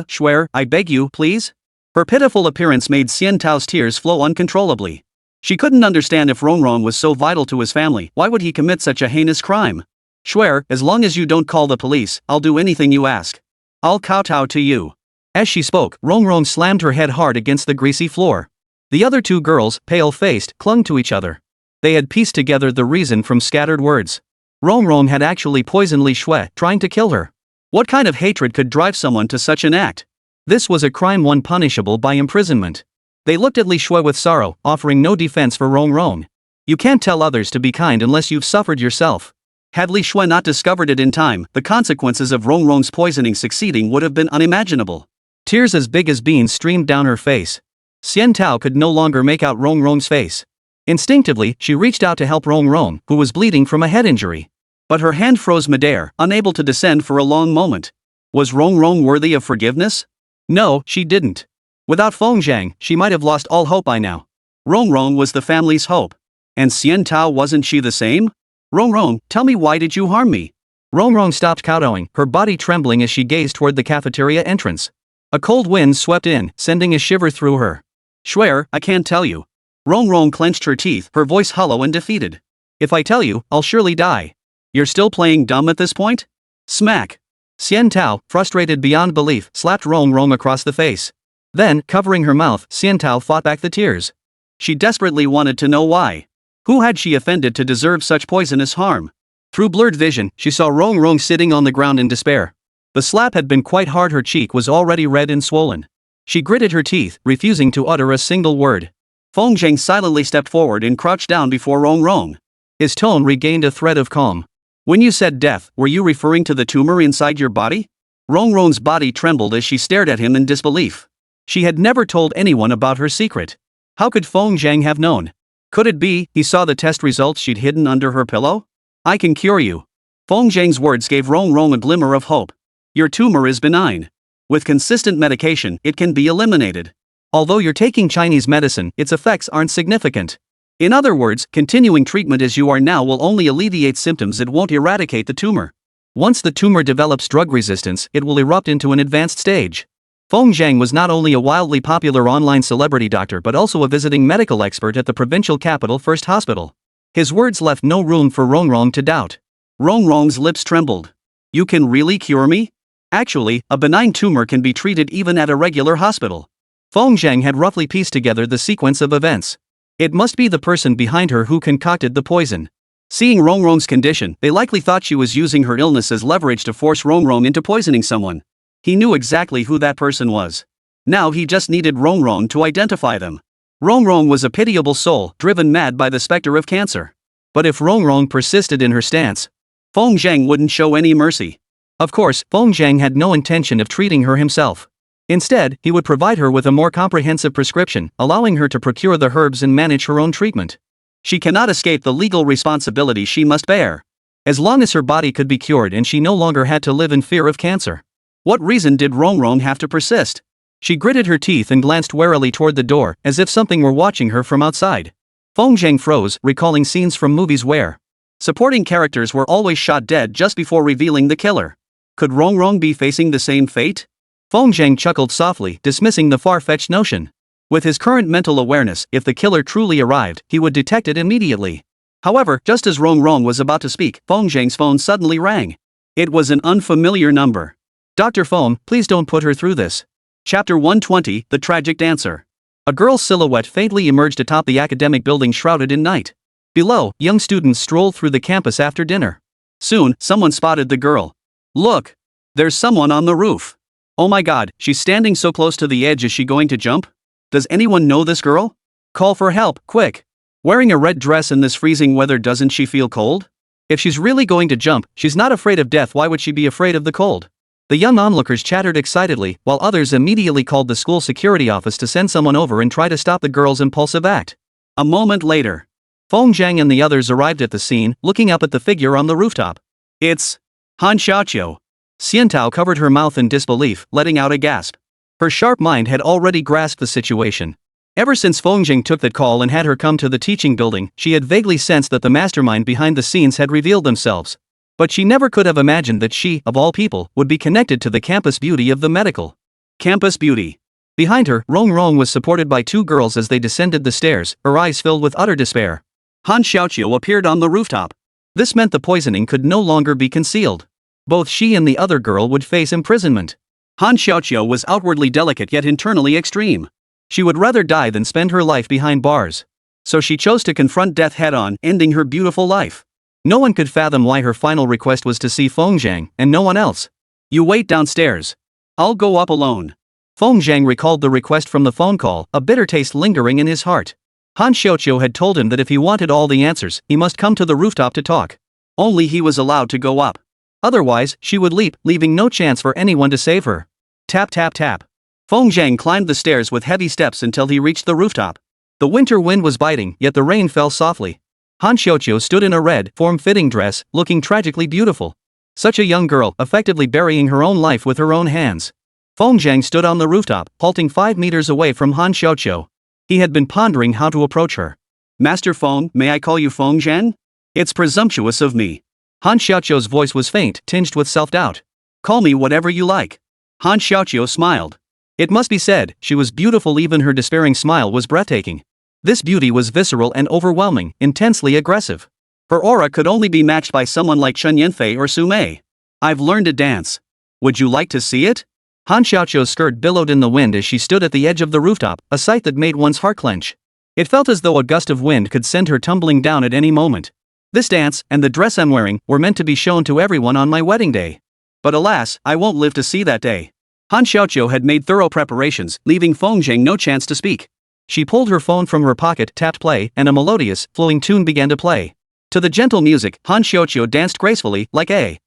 Swear, I beg you, please." Her pitiful appearance made Xiantao's tears flow uncontrollably. She couldn't understand if Rongrong was so vital to his family, why would he commit such a heinous crime? "Swear, as long as you don't call the police, I'll do anything you ask. I'll kowtow to you." As she spoke, Rongrong slammed her head hard against the greasy floor. The other two girls, pale-faced, clung to each other. They had pieced together the reason from scattered words. Rongrong had actually poisoned Li Shui, trying to kill her. What kind of hatred could drive someone to such an act? This was a crime one punishable by imprisonment. They looked at Li Shui with sorrow, offering no defense for Rongrong. You can't tell others to be kind unless you've suffered yourself. Had Li Shui not discovered it in time, the consequences of Rongrong's poisoning succeeding would have been unimaginable. Tears as big as beans streamed down her face. Xiantao could no longer make out Rongrong's face. Instinctively, she reached out to help Rongrong, who was bleeding from a head injury. But her hand froze midair, unable to descend for a long moment. Was Rongrong worthy of forgiveness? No, she didn't. Without Feng Zhang, she might have lost all hope by now. Rongrong was the family's hope. And Xiantao, wasn't she the same? "Rongrong, tell me, why did you harm me?" Rongrong stopped kowtowing, her body trembling as she gazed toward the cafeteria entrance. A cold wind swept in, sending a shiver through her. "Swear, I can't tell you." Rongrong clenched her teeth, her voice hollow and defeated. "If I tell you, I'll surely die." "You're still playing dumb at this point?" Smack. Xiantao, frustrated beyond belief, slapped Rongrong across the face. Then, covering her mouth, Xiantao fought back the tears. She desperately wanted to know why. Who had she offended to deserve such poisonous harm? Through blurred vision, she saw Rongrong sitting on the ground in despair. The slap had been quite hard, her cheek was already red and swollen. She gritted her teeth, refusing to utter a single word. Feng Zhang silently stepped forward and crouched down before Rongrong. His tone regained a thread of calm. "When you said death, were you referring to the tumor inside your body?" Rongrong's body trembled as she stared at him in disbelief. She had never told anyone about her secret. How could Feng Zhang have known? Could it be he saw the test results she'd hidden under her pillow? "I can cure you." Feng Zhang's words gave Rongrong a glimmer of hope. "Your tumor is benign. With consistent medication, it can be eliminated. Although you're taking Chinese medicine, its effects aren't significant. In other words, continuing treatment as you are now will only alleviate symptoms, it won't eradicate the tumor. Once the tumor develops drug resistance, it will erupt into an advanced stage." Feng Zhang was not only a wildly popular online celebrity doctor but also a visiting medical expert at the provincial capital First Hospital. His words left no room for Rongrong to doubt. Rongrong's lips trembled. "You can really cure me?" Actually, a benign tumor can be treated even at a regular hospital. Feng Zhang had roughly pieced together the sequence of events. It must be the person behind her who concocted the poison. Seeing Rongrong's condition, they likely thought she was using her illness as leverage to force Rongrong into poisoning someone. He knew exactly who that person was. Now he just needed Rongrong to identify them. Rongrong was a pitiable soul, driven mad by the specter of cancer. But if Rongrong persisted in her stance, Feng Zhang wouldn't show any mercy. Of course, Feng Zhang had no intention of treating her himself. Instead, he would provide her with a more comprehensive prescription, allowing her to procure the herbs and manage her own treatment. She cannot escape the legal responsibility she must bear. As long as her body could be cured and she no longer had to live in fear of cancer. What reason did Rongrong have to persist? She gritted her teeth and glanced warily toward the door, as if something were watching her from outside. Feng Zhang froze, recalling scenes from movies where supporting characters were always shot dead just before revealing the killer. Could Rongrong be facing the same fate? Feng Zhang chuckled softly, dismissing the far-fetched notion. With his current mental awareness, if the killer truly arrived, he would detect it immediately. However, just as Rong Rong was about to speak, Feng Zhang's phone suddenly rang. It was an unfamiliar number. Dr. Feng, please don't put her through this. Chapter 120, The Tragic Dancer. A girl's silhouette faintly emerged atop the academic building shrouded in night. Below, young students strolled through the campus after dinner. Soon, someone spotted the girl. Look! There's someone on the roof. Oh my god, she's standing so close to the edge. Is she going to jump? Does anyone know this girl? Call for help, quick! Wearing a red dress in this freezing weather, doesn't she feel cold? If she's really going to jump, she's not afraid of death. Why would she be afraid of the cold? The young onlookers chattered excitedly, while others immediately called the school security office to send someone over and try to stop the girl's impulsive act. A moment later, Feng Zhang and the others arrived at the scene, looking up at the figure on the rooftop. It's Han Xiaoqiu. Xiantao covered her mouth in disbelief, letting out a gasp. Her sharp mind had already grasped the situation. Ever since Feng Zhang took that call and had her come to the teaching building, she had vaguely sensed that the mastermind behind the scenes had revealed themselves. But she never could have imagined that she, of all people, would be connected to the campus beauty of the medical campus beauty. Behind her, Rong Rong was supported by two girls as they descended the stairs, her eyes filled with utter despair. Han Xiaoqiu appeared on the rooftop. This meant the poisoning could no longer be concealed. Both she and the other girl would face imprisonment. Han Xiaoqiu was outwardly delicate yet internally extreme. She would rather die than spend her life behind bars. So she chose to confront death head-on, ending her beautiful life. No one could fathom why her final request was to see Feng Zhang, and no one else. You wait downstairs. I'll go up alone. Feng Zhang recalled the request from the phone call, a bitter taste lingering in his heart. Han Xiaoqiu had told him that if he wanted all the answers, he must come to the rooftop to talk. Only he was allowed to go up. Otherwise, she would leap, leaving no chance for anyone to save her. Tap tap tap. Feng Zhang climbed the stairs with heavy steps until he reached the rooftop. The winter wind was biting, yet the rain fell softly. Han Xiaoqiu stood in a red, form-fitting dress, looking tragically beautiful. Such a young girl, effectively burying her own life with her own hands. Feng Zhang stood on the rooftop, halting 5 meters away from Han Xiaoqiu. He had been pondering how to approach her. Master Feng, may I call you Feng Zhang? It's presumptuous of me. Han Xiaoqiu's voice was faint, tinged with self-doubt. Call me whatever you like. Han Xiaoqiu smiled. It must be said, she was beautiful. Even her despairing smile was breathtaking. This beauty was visceral and overwhelming, intensely aggressive. Her aura could only be matched by someone like Chen Yanfei or Su Mei. I've learned to dance. Would you like to see it? Han Xiaoqiu's skirt billowed in the wind as she stood at the edge of the rooftop, a sight that made one's heart clench. It felt as though a gust of wind could send her tumbling down at any moment. This dance, and the dress I'm wearing, were meant to be shown to everyone on my wedding day. But alas, I won't live to see that day. Han Xiaoqiu had made thorough preparations, leaving Feng Zhang no chance to speak. She pulled her phone from her pocket, tapped play, and a melodious, flowing tune began to play. To the gentle music, Han Xiaoqiu danced gracefully, like a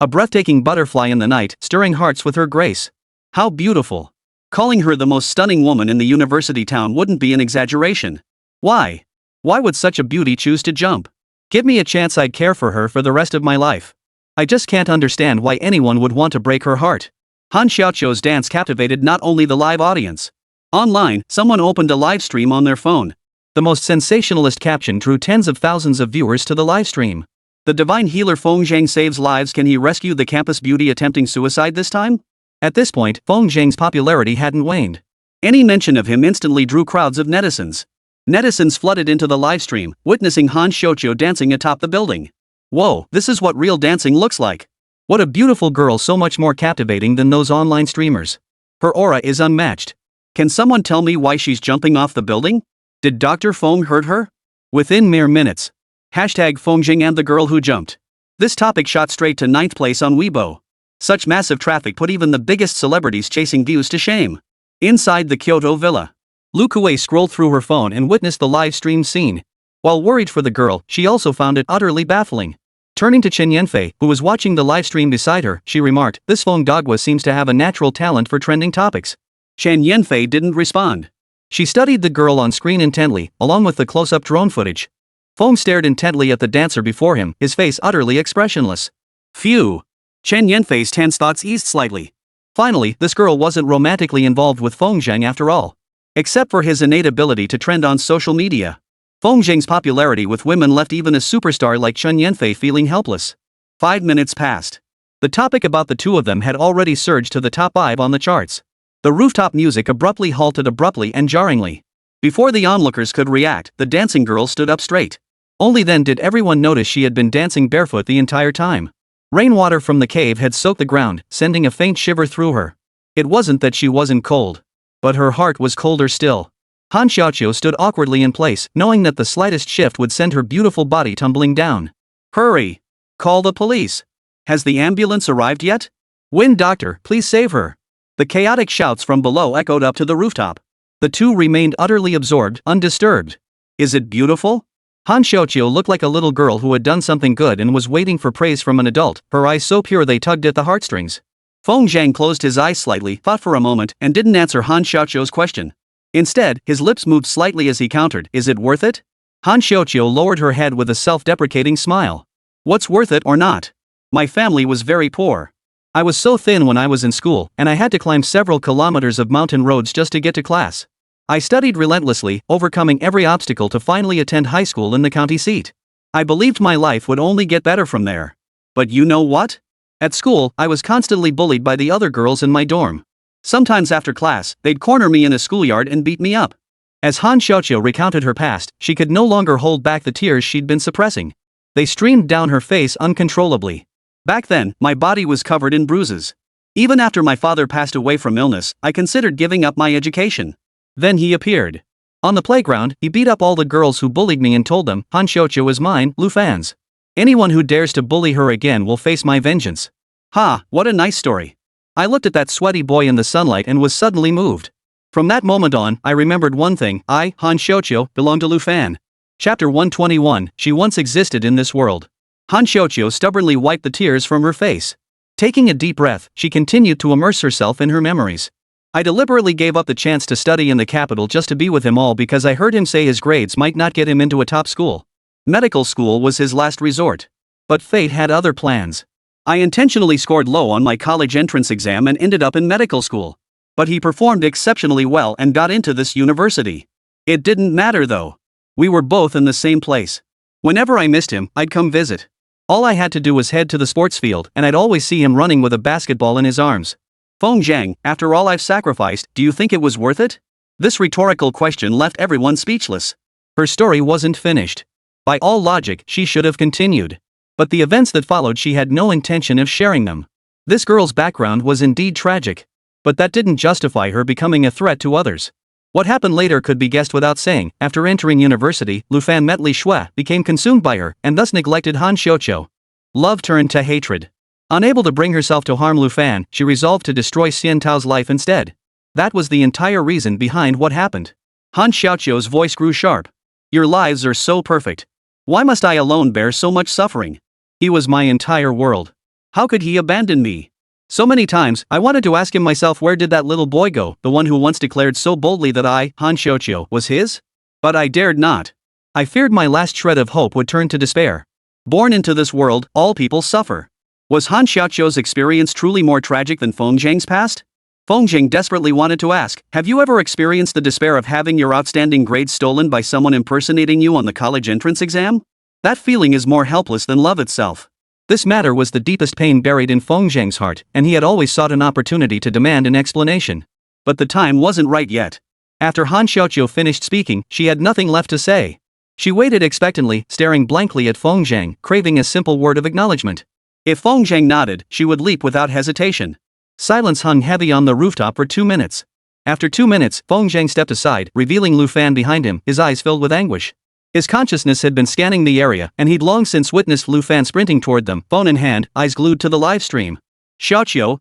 breathtaking butterfly in the night, stirring hearts with her grace. How beautiful! Calling her the most stunning woman in the university town wouldn't be an exaggeration. Why? Why would such a beauty choose to jump? Give me a chance, I'd care for her for the rest of my life. I just can't understand why anyone would want to break her heart. Han Xiaoqiu's dance captivated not only the live audience. Online, someone opened a live stream on their phone. The most sensationalist caption drew tens of thousands of viewers to the live stream. The divine healer Feng Zhang saves lives. Can he rescue the campus beauty attempting suicide this time? At this point, Feng Zhang's popularity hadn't waned. Any mention of him instantly drew crowds of netizens. Netizens flooded into the live stream, witnessing Han Xiaoqiu dancing atop the building. Whoa, this is what real dancing looks like. What a beautiful girl, so much more captivating than those online streamers. Her aura is unmatched. Can someone tell me why she's jumping off the building? Did Dr. Feng hurt her? Within mere minutes. Hashtag Feng Zhang and the girl who jumped. This topic shot straight to 9th place on Weibo. Such massive traffic put even the biggest celebrities chasing views to shame. Inside the Kyoto villa, Lu Kuei scrolled through her phone and witnessed the live stream scene. While worried for the girl, she also found it utterly baffling. Turning to Chen Yanfei, who was watching the live stream beside her, she remarked, "This Feng Dagua seems to have a natural talent for trending topics." Chen Yanfei didn't respond. She studied the girl on screen intently, along with the close-up drone footage. Feng stared intently at the dancer before him, his face utterly expressionless. Phew! Chen Yanfei's tense thoughts eased slightly. Finally, this girl wasn't romantically involved with Feng Zhang after all. Except for his innate ability to trend on social media. Feng Zhang's popularity with women left even a superstar like Chen Yanfei feeling helpless. 5 minutes passed. The topic about the two of them had already surged to the top 5 on the charts. The rooftop music abruptly halted and jarringly. Before the onlookers could react, the dancing girl stood up straight. Only then did everyone notice she had been dancing barefoot the entire time. Rainwater from the cave had soaked the ground, sending a faint shiver through her. It wasn't that she wasn't cold. But her heart was colder still. Han Xiaoqiu stood awkwardly in place, knowing that the slightest shift would send her beautiful body tumbling down. Hurry! Call the police! Has the ambulance arrived yet? Wind doctor, please save her! The chaotic shouts from below echoed up to the rooftop. The two remained utterly absorbed, undisturbed. Is it beautiful? Han Xiaoqiu looked like a little girl who had done something good and was waiting for praise from an adult, her eyes so pure they tugged at the heartstrings. Feng Zhang closed his eyes slightly, thought for a moment, and didn't answer Han Xiaoqiu's question. Instead, his lips moved slightly as he countered, is it worth it? Han Xiaoqiu lowered her head with a self-deprecating smile. What's worth it or not? My family was very poor. I was so thin when I was in school, and I had to climb several kilometers of mountain roads just to get to class. I studied relentlessly, overcoming every obstacle to finally attend high school in the county seat. I believed my life would only get better from there. But you know what? At school, I was constantly bullied by the other girls in my dorm. Sometimes after class, they'd corner me in a schoolyard and beat me up. As Han Xiaoqiu recounted her past, she could no longer hold back the tears she'd been suppressing. They streamed down her face uncontrollably. Back then, my body was covered in bruises. Even after my father passed away from illness, I considered giving up my education. Then he appeared. On the playground, he beat up all the girls who bullied me and told them, Han Xiaoqiu is mine, Lu Fan's. Anyone who dares to bully her again will face my vengeance. Ha, what a nice story. I looked at that sweaty boy in the sunlight and was suddenly moved. From that moment on, I remembered one thing, I, Han Xiaoqiu, belong to Lu Fan. Chapter 121, she once existed in this world. Han Xiaoqiu stubbornly wiped the tears from her face. Taking a deep breath, she continued to immerse herself in her memories. I deliberately gave up the chance to study in the capital just to be with him all because I heard him say his grades might not get him into a top school. Medical school was his last resort. But fate had other plans. I intentionally scored low on my college entrance exam and ended up in medical school. But he performed exceptionally well and got into this university. It didn't matter though. We were both in the same place. Whenever I missed him, I'd come visit. All I had to do was head to the sports field and I'd always see him running with a basketball in his arms. Feng Zhang, after all I've sacrificed, do you think it was worth it? This rhetorical question left everyone speechless. Her story wasn't finished. By all logic, she should have continued. But the events that followed, she had no intention of sharing them. This girl's background was indeed tragic. But that didn't justify her becoming a threat to others. What happened later could be guessed without saying. After entering university, Lu Fan met Li Shui, became consumed by her, and thus neglected Han Xiaoqiu. Love turned to hatred. Unable to bring herself to harm Lu Fan, she resolved to destroy Xian Tao's life instead. That was the entire reason behind what happened. Han Xiaoqiu's voice grew sharp. Your lives are so perfect. Why must I alone bear so much suffering? He was my entire world. How could he abandon me? So many times, I wanted to ask him myself, where did that little boy go, the one who once declared so boldly that I, Han Xiaoqiu, was his? But I dared not. I feared my last shred of hope would turn to despair. Born into this world, all people suffer. Was Han Xiaoqiu's experience truly more tragic than Feng Zhang's past? Feng Zhang desperately wanted to ask, have you ever experienced the despair of having your outstanding grades stolen by someone impersonating you on the college entrance exam? That feeling is more helpless than love itself. This matter was the deepest pain buried in Feng Zhang's heart, and he had always sought an opportunity to demand an explanation. But the time wasn't right yet. After Han Xiaoqiu finished speaking, she had nothing left to say. She waited expectantly, staring blankly at Feng Zhang, craving a simple word of acknowledgement. If Feng Zhang nodded, she would leap without hesitation. Silence hung heavy on the rooftop for 2 minutes. After 2 minutes, Feng Zhang stepped aside, revealing Lu Fan behind him, his eyes filled with anguish. His consciousness had been scanning the area, and he'd long since witnessed Lu Fan sprinting toward them, phone in hand, eyes glued to the live stream. Xiaoqiu,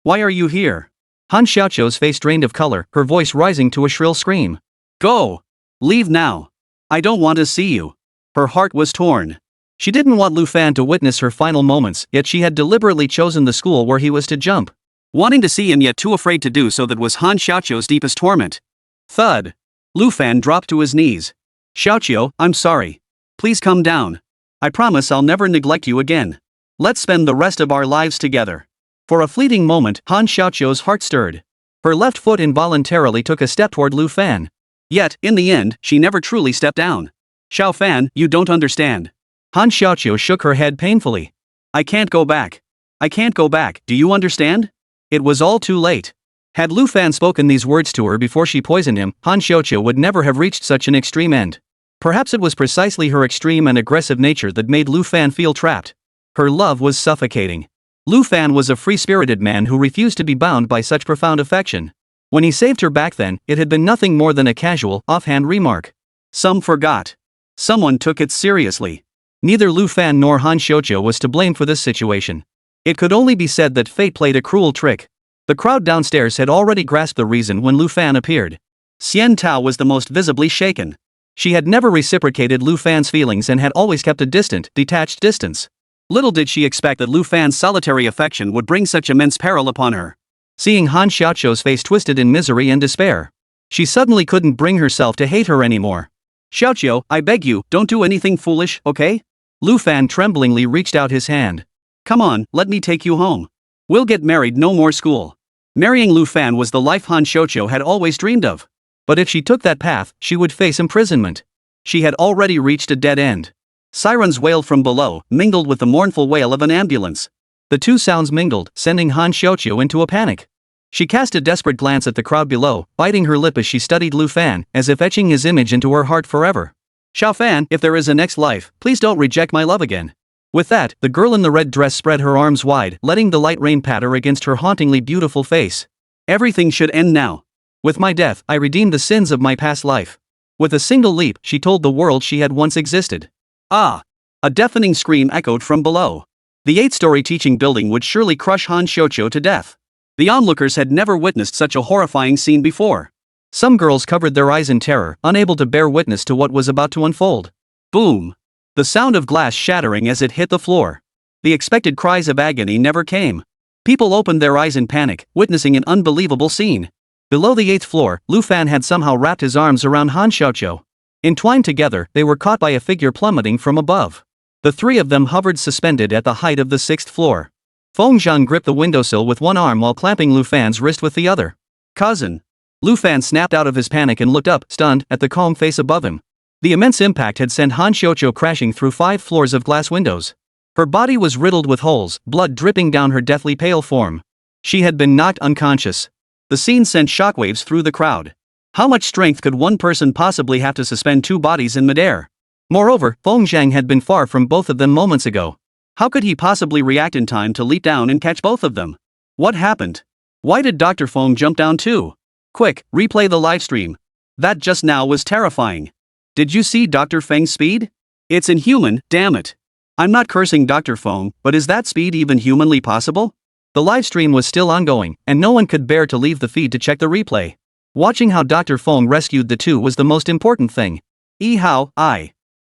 why are you here? Han Xiaoqiu's face drained of color, her voice rising to a shrill scream. Go! Leave now! I don't want to see you. Her heart was torn. She didn't want Lu Fan to witness her final moments, yet she had deliberately chosen the school where he was to jump. Wanting to see him yet too afraid to do so, that was Han Xiaoqiu's deepest torment. Thud. Lu Fan dropped to his knees. Xiaoqiu, I'm sorry. Please come down. I promise I'll never neglect you again. Let's spend the rest of our lives together. For a fleeting moment, Han Xiaoqiu's heart stirred. Her left foot involuntarily took a step toward Lu Fan. Yet, in the end, she never truly stepped down. Xiao Fan, you don't understand. Han Xiaoqiu shook her head painfully. I can't go back. I can't go back, do you understand? It was all too late. Had Lu Fan spoken these words to her before she poisoned him, Han Xiaoqiu would never have reached such an extreme end. Perhaps it was precisely her extreme and aggressive nature that made Lu Fan feel trapped. Her love was suffocating. Lu Fan was a free-spirited man who refused to be bound by such profound affection. When he saved her back then, it had been nothing more than a casual, offhand remark. Some forgot. Someone took it seriously. Neither Lu Fan nor Han Xiuqiu was to blame for this situation. It could only be said that fate played a cruel trick. The crowd downstairs had already grasped the reason when Lu Fan appeared. Xian Tao was the most visibly shaken. She had never reciprocated Lu Fan's feelings and had always kept a distant, detached distance. Little did she expect that Lu Fan's solitary affection would bring such immense peril upon her. Seeing Han Xiaoqiu's face twisted in misery and despair, she suddenly couldn't bring herself to hate her anymore. Xiaoqiu, I beg you, don't do anything foolish, okay? Lu Fan tremblingly reached out his hand. Come on, let me take you home. We'll get married, no more school. Marrying Lu Fan was the life Han Xiuqiu had always dreamed of. But if she took that path, she would face imprisonment. She had already reached a dead end. Sirens wailed from below, mingled with the mournful wail of an ambulance. The two sounds mingled, sending Han Xiuqiu into a panic. She cast a desperate glance at the crowd below, biting her lip as she studied Lu Fan, as if etching his image into her heart forever. Xiao Fan, if there is a next life, please don't reject my love again. With that, the girl in the red dress spread her arms wide, letting the light rain patter against her hauntingly beautiful face. Everything should end now. With my death, I redeemed the sins of my past life. With a single leap, she told the world she had once existed. Ah! A deafening scream echoed from below. The 8-story teaching building would surely crush Han Xiuqiu to death. The onlookers had never witnessed such a horrifying scene before. Some girls covered their eyes in terror, unable to bear witness to what was about to unfold. Boom! The sound of glass shattering as it hit the floor. The expected cries of agony never came. People opened their eyes in panic, witnessing an unbelievable scene. Below the 8th floor, Lu Fan had somehow wrapped his arms around Han Xiuqiu. Entwined together, they were caught by a figure plummeting from above. The three of them hovered suspended at the height of the 6th floor. Feng gripped the windowsill with one arm while clamping Lu Fan's wrist with the other. Cousin! Lu Fan snapped out of his panic and looked up, stunned, at the calm face above him. The immense impact had sent Han Xiuqiu crashing through 5 floors of glass windows. Her body was riddled with holes, blood dripping down her deathly pale form. She had been knocked unconscious. The scene sent shockwaves through the crowd. How much strength could one person possibly have to suspend 2 bodies in midair? Moreover, Feng had been far from both of them moments ago. How could he possibly react in time to leap down and catch both of them? What happened? Why did Dr. Feng jump down too? Quick, replay the livestream. That just now was terrifying. Did you see Dr. Feng's speed? It's inhuman, damn it. I'm not cursing Dr. Feng, but is that speed even humanly possible? The livestream was still ongoing, and no one could bear to leave the feed to check the replay. Watching how Dr. Feng rescued the two was the most important thing.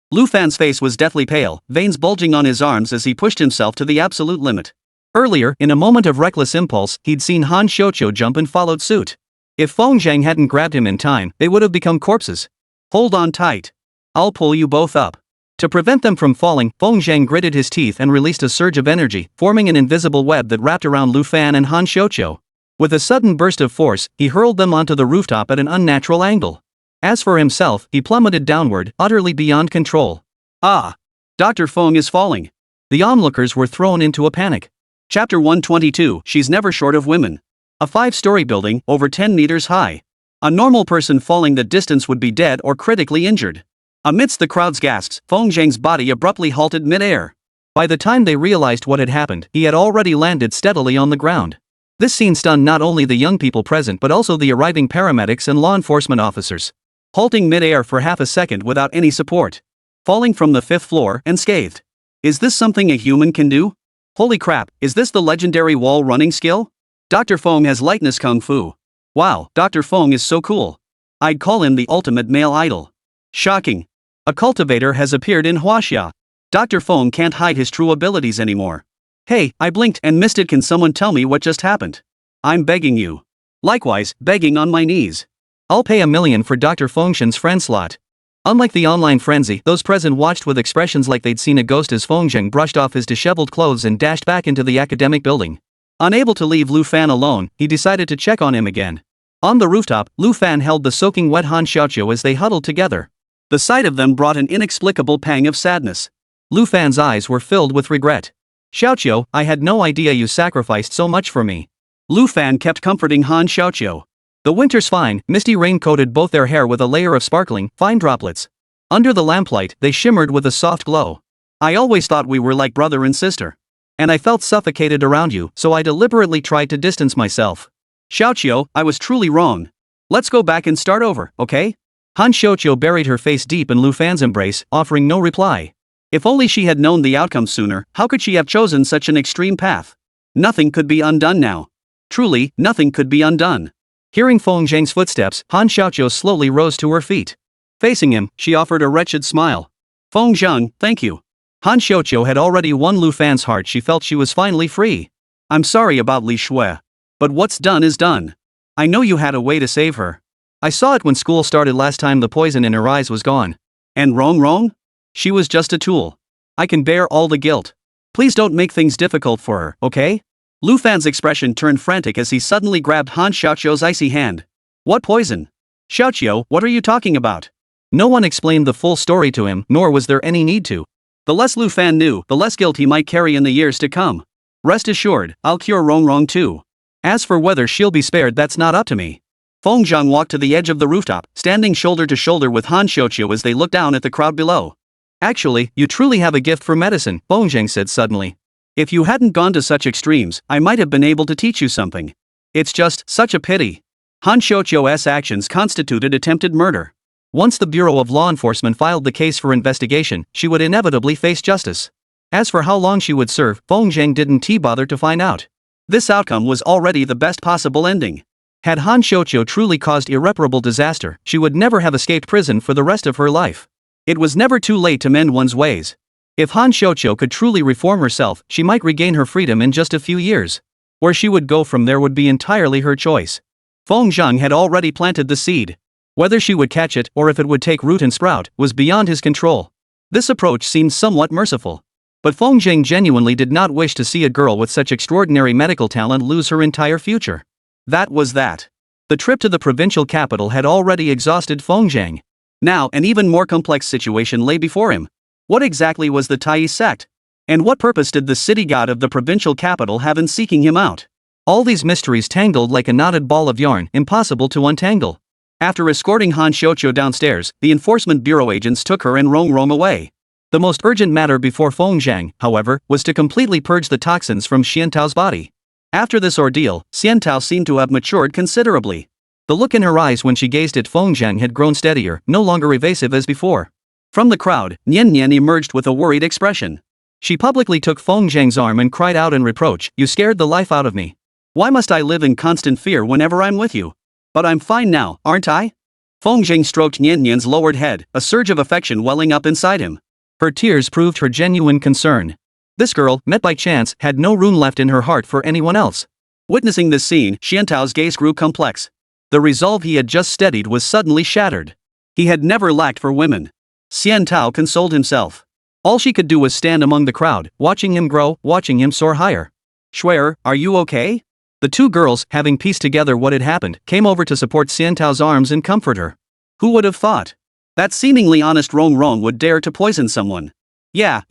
Lu Fan's face was deathly pale, veins bulging on his arms as he pushed himself to the absolute limit. Earlier, in a moment of reckless impulse, he'd seen Han Xiuqiu jump and followed suit. If Feng hadn't grabbed him in time, they would have become corpses. Hold on tight. I'll pull you both up. To prevent them from falling, Feng gritted his teeth and released a surge of energy, forming an invisible web that wrapped around Lu Fan and Han Xiuqiu. With a sudden burst of force, he hurled them onto the rooftop at an unnatural angle. As for himself, he plummeted downward, utterly beyond control. Dr. Feng is falling. The onlookers were thrown into a panic. Chapter 122, She's never short of women. A 5-story building, over 10 meters high. A normal person falling that distance would be dead or critically injured. Amidst the crowd's gasps, Feng body abruptly halted mid-air. By the time they realized what had happened, he had already landed steadily on the ground. This scene stunned not only the young people present but also the arriving paramedics and law enforcement officers. Halting mid-air for half a second without any support. Falling from the 5th floor, unscathed. Is this something a human can do? Holy crap, is this the legendary wall running skill? Dr. Feng has lightness kung fu. Wow, Dr. Feng is so cool. I'd call him the ultimate male idol. Shocking. A cultivator has appeared in Huaxia. Dr. Feng can't hide his true abilities anymore. Hey, I blinked and missed it. Can someone tell me what just happened? I'm begging you. Likewise, begging on my knees. I'll pay $1 million for Dr. Feng's friend slot. Unlike the online frenzy, those present watched with expressions like they'd seen a ghost as Feng brushed off his disheveled clothes and dashed back into the academic building. Unable to leave Lu Fan alone, he decided to check on him again. On the rooftop, Lu Fan held the soaking wet Han Xiuqiu as they huddled together. The sight of them brought an inexplicable pang of sadness. Lu Fan's eyes were filled with regret. Xiuqiu, I had no idea you sacrificed so much for me. Lu Fan kept comforting Han Xiuqiu. The winter's fine, misty rain coated both their hair with a layer of sparkling, fine droplets. Under the lamplight, they shimmered with a soft glow. I always thought we were like brother and sister. And I felt suffocated around you, so I deliberately tried to distance myself. Xiaoqiu, I was truly wrong. Let's go back and start over, okay? Han Xiaoqiu buried her face deep in Lu Fan's embrace, offering no reply. If only she had known the outcome sooner, how could she have chosen such an extreme path? Nothing could be undone now. Truly, nothing could be undone. Hearing Feng Zhang's footsteps, Han Xiaoqiu slowly rose to her feet. Facing him, she offered a wretched smile. Feng Zhang, thank you. Han Xiaoqiu had already won Lu Fan's heart. She felt she was finally free. I'm sorry about Li Shui. But what's done is done. I know you had a way to save her. I saw it when school started last time. The poison in her eyes was gone. And wrong? She was just a tool. I can bear all the guilt. Please don't make things difficult for her, okay? Lu Fan's expression turned frantic as he suddenly grabbed Han Xiaoqiu's icy hand. What poison? Xiaoqiu, what are you talking about? No one explained the full story to him, nor was there any need to. The less Lu Fan knew, the less guilt he might carry in the years to come. Rest assured, I'll cure wrong too. As for whether she'll be spared, that's not up to me. Feng Zhang walked to the edge of the rooftop, standing shoulder to shoulder with Han Xiaoqiu as they looked down at the crowd below. Actually, you truly have a gift for medicine, Feng Zhang said suddenly. If you hadn't gone to such extremes, I might have been able to teach you something. It's just such a pity. Han Xiaoqiu's actions constituted attempted murder. Once the Bureau of Law Enforcement filed the case for investigation, she would inevitably face justice. As for how long she would serve, Feng Zhang didn't bother to find out. This outcome was already the best possible ending. Had Han Xiaoqiu truly caused irreparable disaster, she would never have escaped prison for the rest of her life. It was never too late to mend one's ways. If Han Xiaoqiu could truly reform herself, she might regain her freedom in just a few years. Where she would go from there would be entirely her choice. Feng Zhang had already planted the seed. Whether she would catch it or if it would take root and sprout was beyond his control. This approach seemed somewhat merciful. But Feng Zhang genuinely did not wish to see a girl with such extraordinary medical talent lose her entire future. That was that. The trip to the provincial capital had already exhausted Feng Zhang. Now an even more complex situation lay before him. What exactly was the Tai sect? And what purpose did the city god of the provincial capital have in seeking him out? All these mysteries tangled like a knotted ball of yarn, impossible to untangle. After escorting Han Xiaoqiu downstairs, the enforcement bureau agents took her and Rong away. The most urgent matter before Feng Zhang, however, was to completely purge the toxins from Xiantao's body. After this ordeal, Xiantao seemed to have matured considerably. The look in her eyes when she gazed at Feng Zhang had grown steadier, no longer evasive as before. From the crowd, Nian emerged with a worried expression. She publicly took Feng Zhang's arm and cried out in reproach, "You scared the life out of me. Why must I live in constant fear whenever I'm with you? But I'm fine now, aren't I?" Feng Zhang stroked Nian's lowered head, a surge of affection welling up inside him. Her tears proved her genuine concern. This girl, met by chance, had no room left in her heart for anyone else. Witnessing this scene, Xiantao's gaze grew complex. The resolve he had just steadied was suddenly shattered. He had never lacked for women. Xiantao consoled himself. All she could do was stand among the crowd, watching him grow, watching him soar higher. "Shuer, are you okay?" The two girls, having pieced together what had happened, came over to support Xiantao's arms and comfort her. Who would have thought? That seemingly honest Rong would dare to poison someone. Yeah.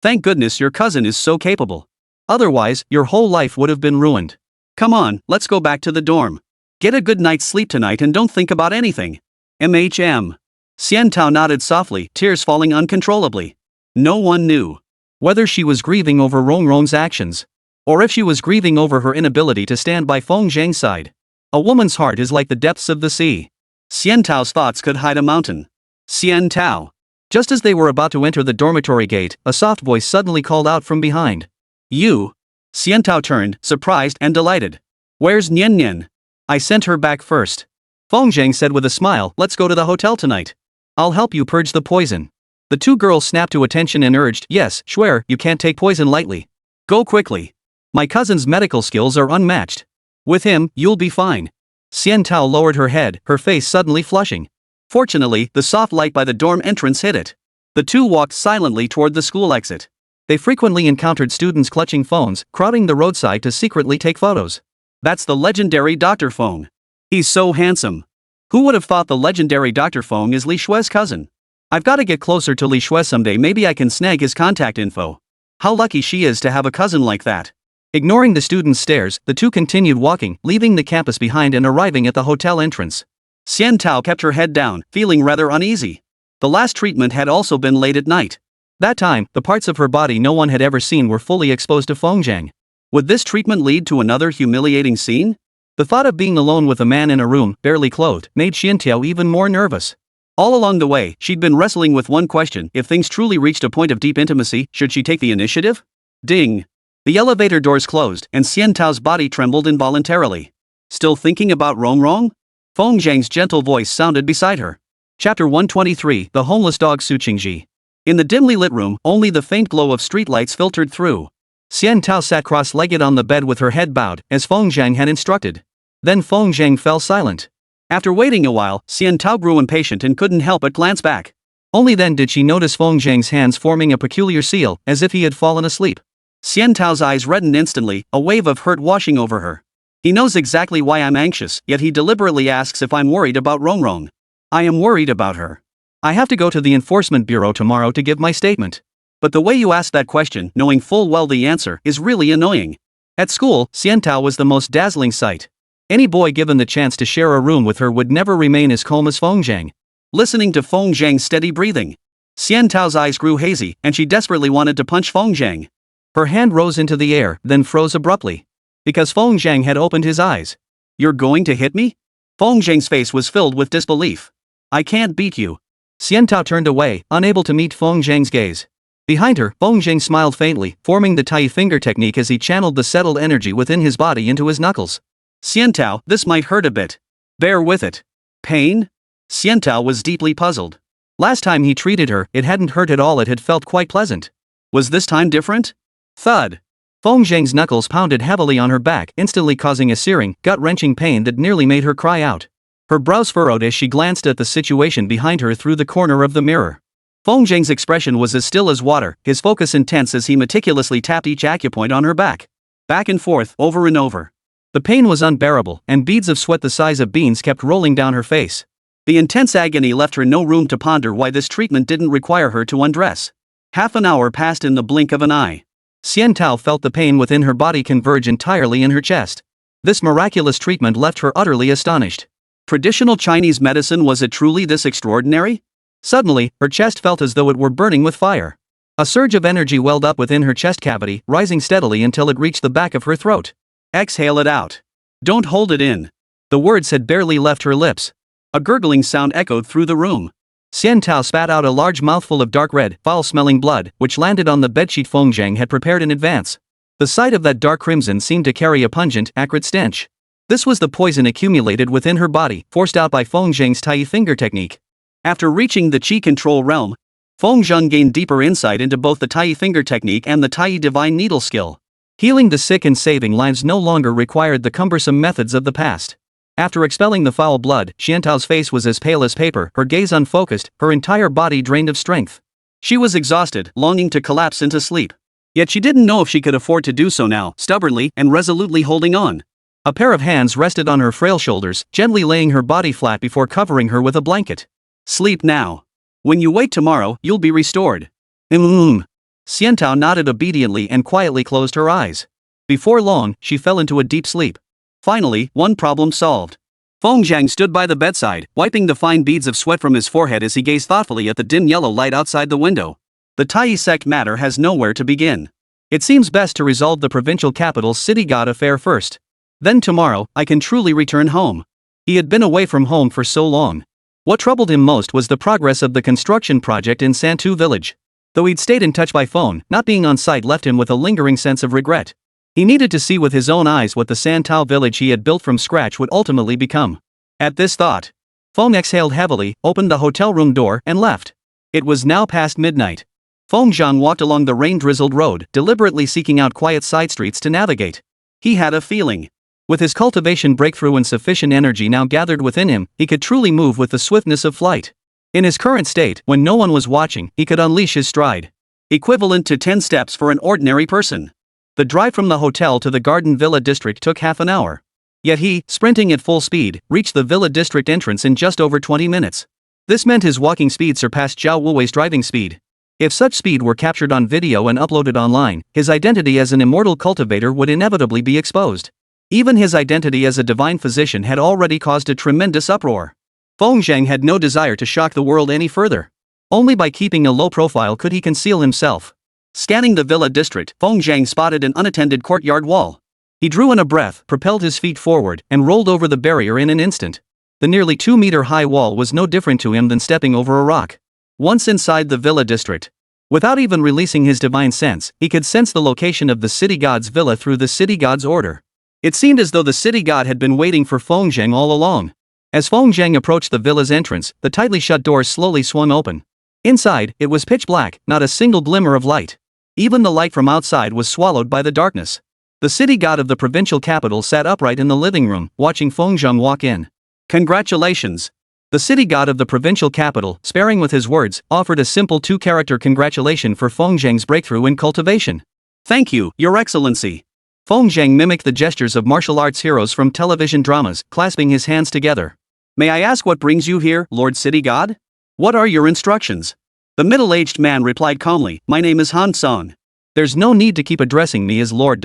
Thank goodness your cousin is so capable. Otherwise, your whole life would have been ruined. Come on, let's go back to the dorm. Get a good night's sleep tonight and don't think about anything. Xiantao nodded softly, tears falling uncontrollably. No one knew whether she was grieving over Rong's actions, or if she was grieving over her inability to stand by Feng Zhang's side. A woman's heart is like the depths of the sea. Xiantao's thoughts could hide a mountain. Xiantao. Just as they were about to enter the dormitory gate, a soft voice suddenly called out from behind. You? Xiantao turned, surprised and delighted. Where's Nian? I sent her back first. Feng Zhang said with a smile, let's go to the hotel tonight. I'll help you purge the poison. The two girls snapped to attention and urged, yes, Shuer, you can't take poison lightly. Go quickly. My cousin's medical skills are unmatched. With him, you'll be fine. Xiantao lowered her head, her face suddenly flushing. Fortunately, the soft light by the dorm entrance hit it. The two walked silently toward the school exit. They frequently encountered students clutching phones, crowding the roadside to secretly take photos. That's the legendary Dr. Feng. He's so handsome. Who would have thought the legendary Dr. Feng is Li Shui's cousin? I've got to get closer to Li Shui someday, maybe I can snag his contact info. How lucky she is to have a cousin like that. Ignoring the students' stares, the two continued walking, leaving the campus behind and arriving at the hotel entrance. Xiantao kept her head down, feeling rather uneasy. The last treatment had also been late at night. That time, the parts of her body no one had ever seen were fully exposed to Feng. Would this treatment lead to another humiliating scene? The thought of being alone with a man in a room, barely clothed, made Xiantiao even more nervous. All along the way, she'd been wrestling with one question: if things truly reached a point of deep intimacy, should she take the initiative? Ding! The elevator doors closed, and Xiantiao's body trembled involuntarily. Still thinking about Rongrong? Feng Zhang's gentle voice sounded beside her. Chapter 123, The Homeless Dog Suqingji. In the dimly lit room, only the faint glow of streetlights filtered through. Xiantiao sat cross-legged on the bed with her head bowed, as Feng Zhang had instructed. Then Feng Zhang fell silent. After waiting a while, Xiantiao grew impatient and couldn't help but glance back. Only then did she notice Feng Zhang's hands forming a peculiar seal, as if he had fallen asleep. Xiantiao's eyes reddened instantly, a wave of hurt washing over her. He knows exactly why I'm anxious, yet he deliberately asks if I'm worried about Rongrong. I am worried about her. I have to go to the enforcement bureau tomorrow to give my statement. But the way you ask that question, knowing full well the answer, is really annoying. At school, Xiantiao was the most dazzling sight. Any boy given the chance to share a room with her would never remain as calm as Feng Zhang. Listening to Feng Zhang's steady breathing, Xiantiao's eyes grew hazy, and she desperately wanted to punch Feng Zhang. Her hand rose into the air, then froze abruptly. Because Feng Zhang had opened his eyes. You're going to hit me? Feng Zhang's face was filled with disbelief. I can't beat you. Xiantiao turned away, unable to meet Feng Zhang's gaze. Behind her, Feng Zhang smiled faintly, forming the tai finger technique as he channeled the settled energy within his body into his knuckles. Xiantiao, this might hurt a bit. Bear with it. Pain? Xiantiao was deeply puzzled. Last time he treated her, it hadn't hurt at all, it had felt quite pleasant. Was this time different? Thud. Feng Zhang's knuckles pounded heavily on her back, instantly causing a searing, gut-wrenching pain that nearly made her cry out. Her brows furrowed as she glanced at the situation behind her through the corner of the mirror. Feng Zhang's expression was as still as water, his focus intense as he meticulously tapped each acupoint on her back. Back and forth, over and over. The pain was unbearable, and beads of sweat the size of beans kept rolling down her face. The intense agony left her no room to ponder why this treatment didn't require her to undress. Half an hour passed in the blink of an eye. Xiantiao felt the pain within her body converge entirely in her chest. This miraculous treatment left her utterly astonished. Traditional Chinese medicine, was it truly this extraordinary? Suddenly, her chest felt as though it were burning with fire. A surge of energy welled up within her chest cavity, rising steadily until it reached the back of her throat. Exhale it out. Don't hold it in. The words had barely left her lips. A gurgling sound echoed through the room. Xiantiao spat out a large mouthful of dark red, foul-smelling blood, which landed on the bedsheet Feng Zhang had prepared in advance. The sight of that dark crimson seemed to carry a pungent, acrid stench. This was the poison accumulated within her body, forced out by Feng Zhang's tai finger technique. After reaching the Qi control realm, Feng Zhang gained deeper insight into both the tai finger technique and the tai divine needle skill. Healing the sick and saving lives no longer required the cumbersome methods of the past. After expelling the foul blood, Xiantiao's face was as pale as paper, her gaze unfocused, her entire body drained of strength. She was exhausted, longing to collapse into sleep. Yet she didn't know if she could afford to do so now, stubbornly and resolutely holding on. A pair of hands rested on her frail shoulders, gently laying her body flat before covering her with a blanket. Sleep now. When you wake tomorrow, you'll be restored. Xiantiao nodded obediently and quietly closed her eyes. Before long, she fell into a deep sleep. Finally, one problem solved. Feng Zhang stood by the bedside, wiping the fine beads of sweat from his forehead as he gazed thoughtfully at the dim yellow light outside the window. The Tai sect matter has nowhere to begin. It seems best to resolve the provincial capital's city god affair first. Then tomorrow, I can truly return home. He had been away from home for so long. What troubled him most was the progress of the construction project in Santu village. Though he'd stayed in touch by phone, not being on site left him with a lingering sense of regret. He needed to see with his own eyes what the Santao village he had built from scratch would ultimately become. At this thought, Feng exhaled heavily, opened the hotel room door, and left. It was now past midnight. Feng Zhang walked along the rain-drizzled road, deliberately seeking out quiet side streets to navigate. He had a feeling. With his cultivation breakthrough and sufficient energy now gathered within him, he could truly move with the swiftness of flight. In his current state, when no one was watching, he could unleash his stride. Equivalent to 10 steps for an ordinary person. The drive from the hotel to the Garden Villa district took half an hour. Yet he, sprinting at full speed, reached the Villa district entrance in just over 20 minutes. This meant his walking speed surpassed Zhao Wuwei's driving speed. If such speed were captured on video and uploaded online, his identity as an immortal cultivator would inevitably be exposed. Even his identity as a divine physician had already caused a tremendous uproar. Feng Zhang had no desire to shock the world any further. Only by keeping a low profile could he conceal himself. Scanning the villa district, Feng spotted an unattended courtyard wall. He drew in a breath, propelled his feet forward, and rolled over the barrier in an instant. The nearly 2-meter-high wall was no different to him than stepping over a rock. Once inside the villa district, without even releasing his divine sense, he could sense the location of the city god's villa through the city god's order. It seemed as though the city god had been waiting for Feng all along. As Feng approached the villa's entrance, the tightly shut doors slowly swung open. Inside, it was pitch black, not a single glimmer of light. Even the light from outside was swallowed by the darkness. The city god of the provincial capital sat upright in the living room, watching Feng walk in. Congratulations! The city god of the provincial capital, sparing with his words, offered a simple 2-character congratulation for Feng breakthrough in cultivation. Thank you, Your Excellency. Feng mimicked the gestures of martial arts heroes from television dramas, clasping his hands together. May I ask what brings you here, Lord City God? What are your instructions? The middle-aged man replied calmly, My name is Han Song. There's no need to keep addressing me as Lord.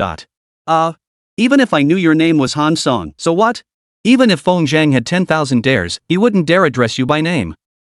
Even if I knew your name was Han Song, so what? Even if Feng had 10,000 dares, he wouldn't dare address you by name.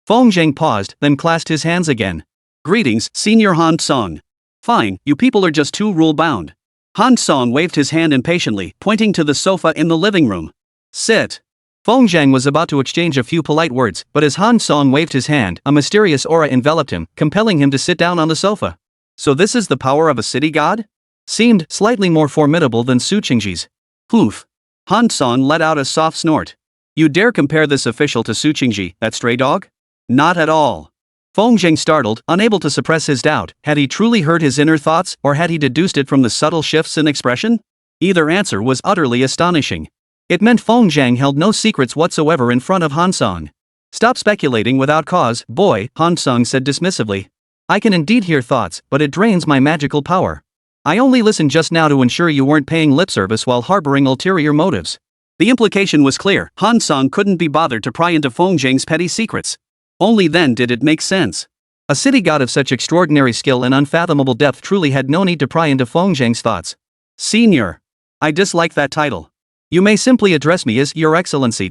Feng paused, then clasped his hands again. Greetings, Senior Han Song. Fine, you people are just too rule-bound. Han Song waved his hand impatiently, pointing to the sofa in the living room. Sit. Feng was about to exchange a few polite words, but as Han Song waved his hand, a mysterious aura enveloped him, compelling him to sit down on the sofa. So this is the power of a city god? Seemed slightly more formidable than Su Qingji's. Poof. Han Song let out a soft snort. You dare compare this official to Su Qingji, that stray dog? Not at all. Feng startled, unable to suppress his doubt. Had he truly heard his inner thoughts, or had he deduced it from the subtle shifts in expression? Either answer was utterly astonishing. It meant Feng held no secrets whatsoever in front of Han Song. Stop speculating without cause, boy, Han Song said dismissively. I can indeed hear thoughts, but it drains my magical power. I only listened just now to ensure you weren't paying lip service while harboring ulterior motives. The implication was clear. Han Song couldn't be bothered to pry into Feng petty secrets. Only then did it make sense. A city god of such extraordinary skill and unfathomable depth truly had no need to pry into Feng thoughts. Senior. I dislike that title. You may simply address me as Your Excellency.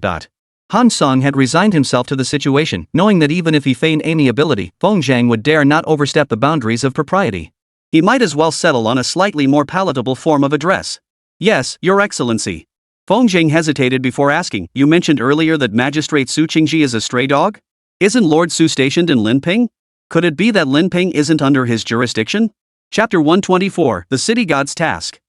Han Song had resigned himself to the situation, knowing that even if he feigned amiability, Feng would dare not overstep the boundaries of propriety. He might as well settle on a slightly more palatable form of address. Yes, Your Excellency. Feng hesitated before asking, you mentioned earlier that Magistrate Su Qingji is a stray dog? Isn't Lord Su stationed in Linping? Could it be that Linping isn't under his jurisdiction? Chapter 124, The City God's Task.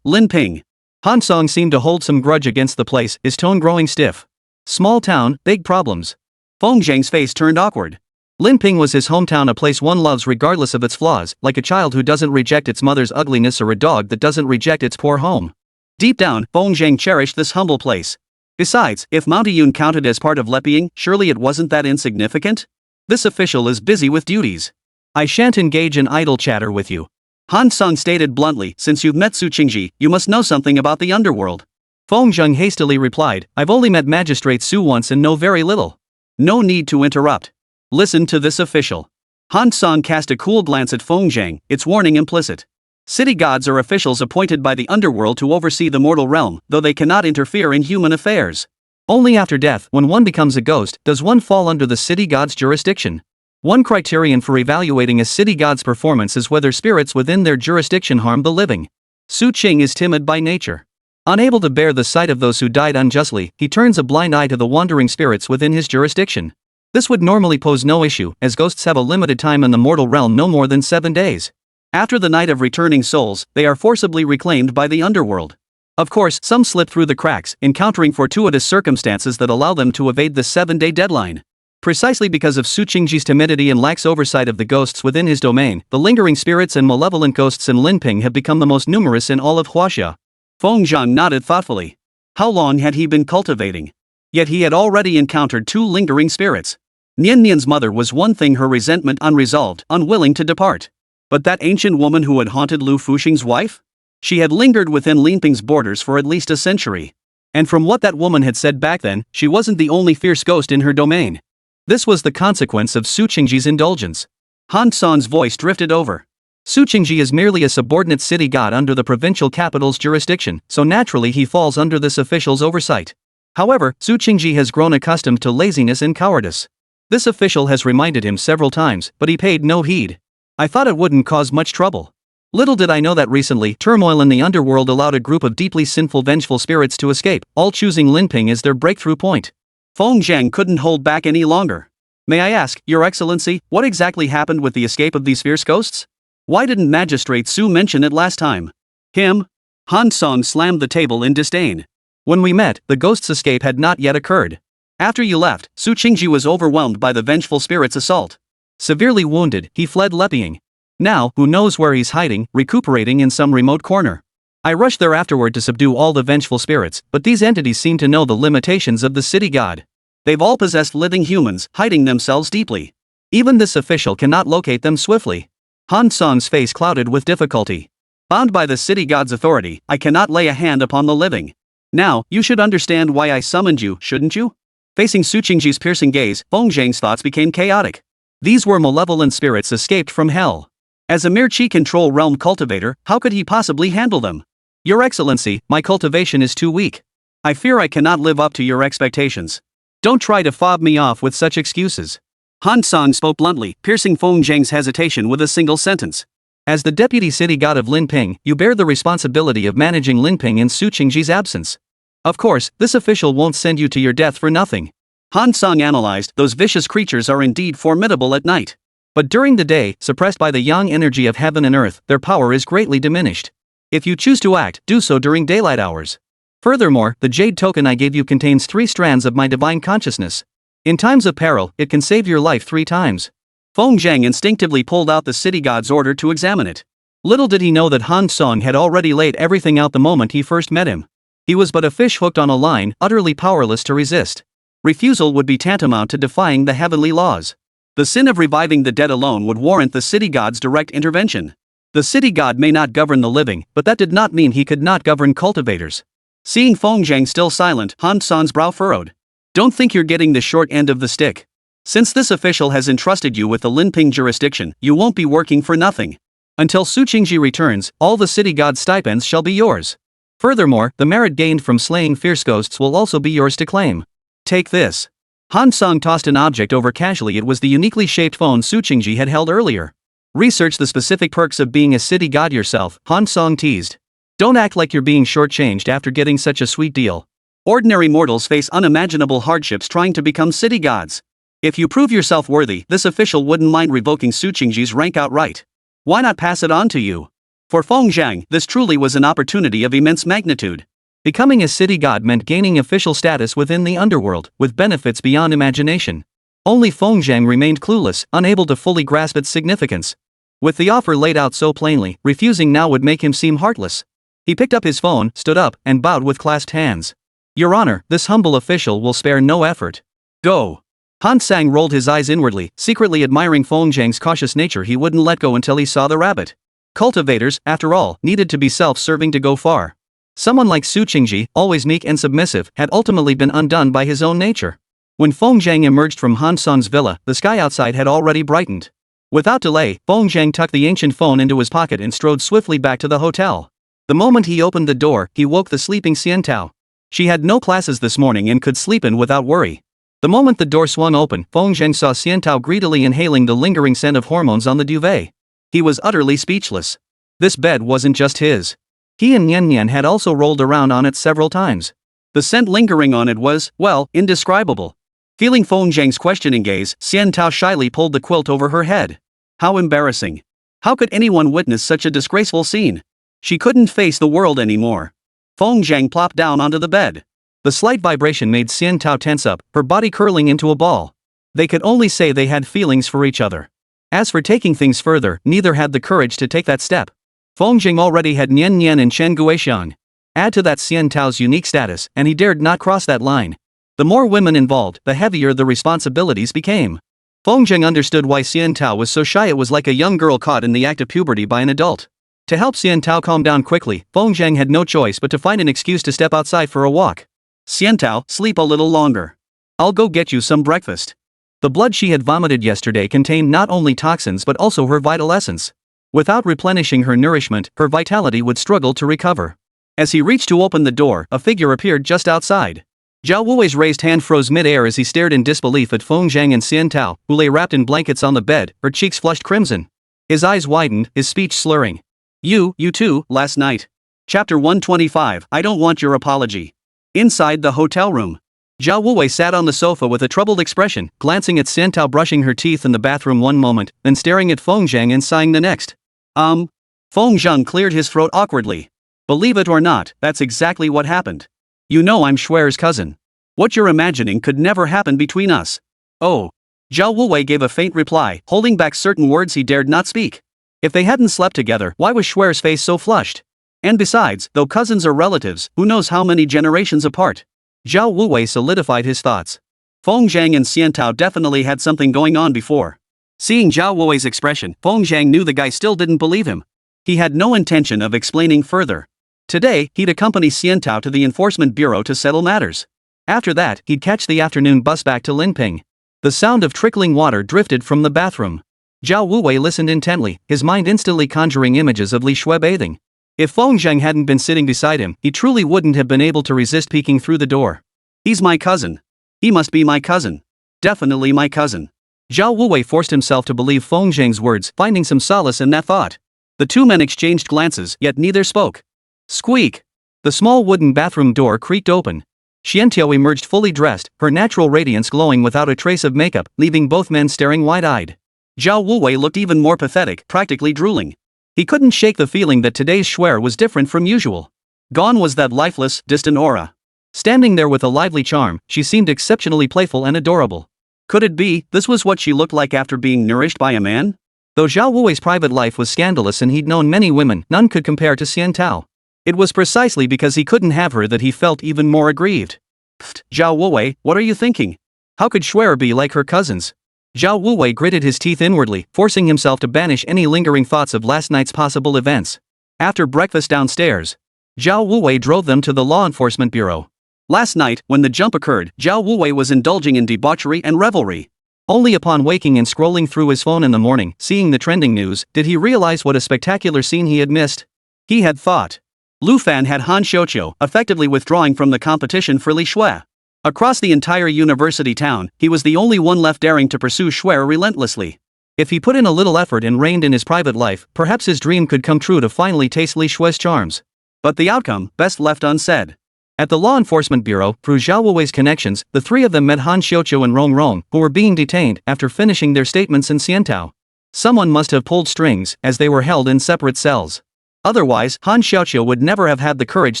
Linping. Han Song seemed to hold some grudge against the place, his tone growing stiff. Small town, big problems. Feng face turned awkward. Linping was his hometown, a place one loves regardless of its flaws, like a child who doesn't reject its mother's ugliness or a dog that doesn't reject its poor home. Deep down, Feng cherished this humble place. Besides, if Mountaiyun counted as part of Leping, surely it wasn't that insignificant? This official is busy with duties. I shan't engage in idle chatter with you. Han Song stated bluntly, since you've met Su Qingji, you must know something about the underworld. Feng hastily replied, I've only met Magistrate Su once and know very little. No need to interrupt. Listen to this official. Han Song cast a cool glance at Feng, its warning implicit. City gods are officials appointed by the underworld to oversee the mortal realm, though they cannot interfere in human affairs. Only after death, when one becomes a ghost, does one fall under the city god's jurisdiction. One criterion for evaluating a city god's performance is whether spirits within their jurisdiction harm the living. Su Qing is timid by nature. Unable to bear the sight of those who died unjustly, he turns a blind eye to the wandering spirits within his jurisdiction. This would normally pose no issue, as ghosts have a limited time in the mortal realm, no more than 7 days. After the night of returning souls, they are forcibly reclaimed by the underworld. Of course, some slip through the cracks, encountering fortuitous circumstances that allow them to evade the 7-day deadline. Precisely because of Su Qingji's timidity and lax oversight of the ghosts within his domain, the lingering spirits and malevolent ghosts in Linping have become the most numerous in all of Huaxia. Feng nodded thoughtfully. How long had he been cultivating? Yet he had already encountered 2 lingering spirits. Nian's mother was one thing, her resentment unresolved, unwilling to depart. But that ancient woman who had haunted Lu Fuxing's wife? She had lingered within Linping's borders for at least a century. And from what that woman had said back then, she wasn't the only fierce ghost in her domain. This was the consequence of Su Qingji's indulgence. Han Song's voice drifted over. Su Qingji is merely a subordinate city god under the provincial capital's jurisdiction, so naturally he falls under this official's oversight. However, Su Qingji has grown accustomed to laziness and cowardice. This official has reminded him several times, but he paid no heed. I thought it wouldn't cause much trouble. Little did I know that recently, turmoil in the underworld allowed a group of deeply sinful vengeful spirits to escape, all choosing Linping as their breakthrough point. Feng Zhang couldn't hold back any longer. May I ask, Your Excellency, what exactly happened with the escape of these fierce ghosts? Why didn't Magistrate Su mention it last time? Him? Han Song slammed the table in disdain. When we met, the ghost's escape had not yet occurred. After you left, Su Qingji was overwhelmed by the vengeful spirit's assault. Severely wounded, he fled leaping. Now, who knows where he's hiding, recuperating in some remote corner. I rushed there afterward to subdue all the vengeful spirits, but these entities seem to know the limitations of the city god. They've all possessed living humans, hiding themselves deeply. Even this official cannot locate them swiftly. Han Song's face clouded with difficulty. Bound by the city god's authority, I cannot lay a hand upon the living. Now, you should understand why I summoned you, shouldn't you? Facing Su Qingji's piercing gaze, Feng Zhang's thoughts became chaotic. These were malevolent spirits escaped from hell. As a mere chi control realm cultivator, how could he possibly handle them? Your Excellency, my cultivation is too weak. I fear I cannot live up to your expectations. Don't try to fob me off with such excuses. Han Song spoke bluntly, piercing Feng Zhang's hesitation with a single sentence. As the deputy city god of Linping, you bear the responsibility of managing Linping in Su Qingji's absence. Of course, this official won't send you to your death for nothing. Han Song analyzed, those vicious creatures are indeed formidable at night. But during the day, suppressed by the yang energy of heaven and earth, their power is greatly diminished. If you choose to act, do so during daylight hours. Furthermore, the jade token I gave you contains 3 strands of my divine consciousness. In times of peril, it can save your life 3 times. Feng Zhang instinctively pulled out the city god's order to examine it. Little did he know that Han Song had already laid everything out the moment he first met him. He was but a fish hooked on a line, utterly powerless to resist. Refusal would be tantamount to defying the heavenly laws. The sin of reviving the dead alone would warrant the city god's direct intervention. The city god may not govern the living, but that did not mean he could not govern cultivators. Seeing Feng Zhang still silent, Han Song's brow furrowed. Don't think you're getting the short end of the stick. Since this official has entrusted you with the Linping jurisdiction, you won't be working for nothing. Until Su Qingji returns, all the city god's stipends shall be yours. Furthermore, the merit gained from slaying fierce ghosts will also be yours to claim. Take this. Han Song tossed an object over casually. It was the uniquely shaped phone Su Qingji had held earlier. Research the specific perks of being a city god yourself, Han Song teased. Don't act like you're being shortchanged after getting such a sweet deal. Ordinary mortals face unimaginable hardships trying to become city gods. If you prove yourself worthy, this official wouldn't mind revoking Su Qingji's rank outright. Why not pass it on to you? For Feng Zhang, this truly was an opportunity of immense magnitude. Becoming a city god meant gaining official status within the underworld, with benefits beyond imagination. Only Feng Zhang remained clueless, unable to fully grasp its significance. With the offer laid out so plainly, refusing now would make him seem heartless. He picked up his phone, stood up, and bowed with clasped hands. Your Honor, this humble official will spare no effort. Go. Han Sang rolled his eyes inwardly, secretly admiring Feng Zhang's cautious nature. He wouldn't let go until he saw the rabbit. Cultivators, after all, needed to be self-serving to go far. Someone like Su Qingji, always meek and submissive, had ultimately been undone by his own nature. When Feng Zhang emerged from Han Song's villa, the sky outside had already brightened. Without delay, Feng Zhang tucked the ancient phone into his pocket and strode swiftly back to the hotel. The moment he opened the door, he woke the sleeping Xian Tao. She had no classes this morning and could sleep in without worry. The moment the door swung open, Feng Zhang saw Xian Tao greedily inhaling the lingering scent of hormones on the duvet. He was utterly speechless. This bed wasn't just his. He and Nian Nian had also rolled around on it several times. The scent lingering on it was, well, indescribable. Feeling Feng Zhang's questioning gaze, Xian Tao shyly pulled the quilt over her head. How embarrassing. How could anyone witness such a disgraceful scene? She couldn't face the world anymore. Feng Zhang plopped down onto the bed. The slight vibration made Xian Tao tense up, her body curling into a ball. They could only say they had feelings for each other. As for taking things further, neither had the courage to take that step. Feng Zhang already had Nian Nian and Chen Guoxiang. Add to that Xian Tao's unique status, and he dared not cross that line. The more women involved, the heavier the responsibilities became. Feng Zhang understood why Xian Tao was so shy. It was like a young girl caught in the act of puberty by an adult. To help Xian Tao calm down quickly, Feng Zhang had no choice but to find an excuse to step outside for a walk. Xian Tao, sleep a little longer. I'll go get you some breakfast. The blood she had vomited yesterday contained not only toxins but also her vital essence. Without replenishing her nourishment, her vitality would struggle to recover. As he reached to open the door, a figure appeared just outside. Zhao Wuwei's raised hand froze mid-air as he stared in disbelief at Feng Zhang and Xian Tao, who lay wrapped in blankets on the bed, her cheeks flushed crimson. His eyes widened, his speech slurring. You too, last night. Chapter 125, I don't want your apology. Inside the hotel room. Zhao Wuwei sat on the sofa with a troubled expression, glancing at Xian Tao brushing her teeth in the bathroom one moment, then staring at Feng Zhang and sighing the next. Feng Zhang cleared his throat awkwardly. Believe it or not, that's exactly what happened. You know I'm Schwer's cousin. What you're imagining could never happen between us. Oh. Zhao Wuwei gave a faint reply, holding back certain words he dared not speak. If they hadn't slept together, why was Schwer's face so flushed? And besides, though cousins are relatives, who knows how many generations apart? Zhao Wuwei solidified his thoughts. Feng Zhang and Xian Tao definitely had something going on before. Seeing Zhao Wuwei's expression, Feng Zhang knew the guy still didn't believe him. He had no intention of explaining further. Today, he'd accompany Xian Tao to the enforcement bureau to settle matters. After that, he'd catch the afternoon bus back to Linping. The sound of trickling water drifted from the bathroom. Zhao Wuwei listened intently, his mind instantly conjuring images of Li Shui bathing. If Feng Zhang hadn't been sitting beside him, he truly wouldn't have been able to resist peeking through the door. He's my cousin. He must be my cousin. Definitely my cousin. Zhao Wuwei forced himself to believe Feng Zhang's words, finding some solace in that thought. The two men exchanged glances, yet neither spoke. Squeak! The small wooden bathroom door creaked open. Xiantiao emerged fully dressed, her natural radiance glowing without a trace of makeup, leaving both men staring wide-eyed. Zhao Wuwei looked even more pathetic, practically drooling. He couldn't shake the feeling that today's Schwer was different from usual. Gone was that lifeless, distant aura. Standing there with a lively charm, she seemed exceptionally playful and adorable. Could it be, this was what she looked like after being nourished by a man? Though Zhao Wuwei's private life was scandalous and he'd known many women, none could compare to Xian Tao. It was precisely because he couldn't have her that he felt even more aggrieved. Pfft, Zhao Wuwei, what are you thinking? How could Schwer be like her cousins? Zhao Wuwei gritted his teeth inwardly, forcing himself to banish any lingering thoughts of last night's possible events. After breakfast downstairs, Zhao Wuwei drove them to the law enforcement bureau. Last night, when the jump occurred, Zhao Wuwei was indulging in debauchery and revelry. Only upon waking and scrolling through his phone in the morning, seeing the trending news, did he realize what a spectacular scene he had missed. He had thought Lu Fan had Han Xiuqiu effectively withdrawing from the competition for Li Shui. Across the entire university town, he was the only one left daring to pursue Schwer relentlessly. If he put in a little effort and reined in his private life, perhaps his dream could come true to finally taste Li Shui's charms. But the outcome, best left unsaid. At the law enforcement bureau, through Zhao Wuwei's connections, the three of them met Han Xiuqiu and Rong Rong, who were being detained after finishing their statements in Xiantao. Someone must have pulled strings, as they were held in separate cells. Otherwise, Han Xiuqiu would never have had the courage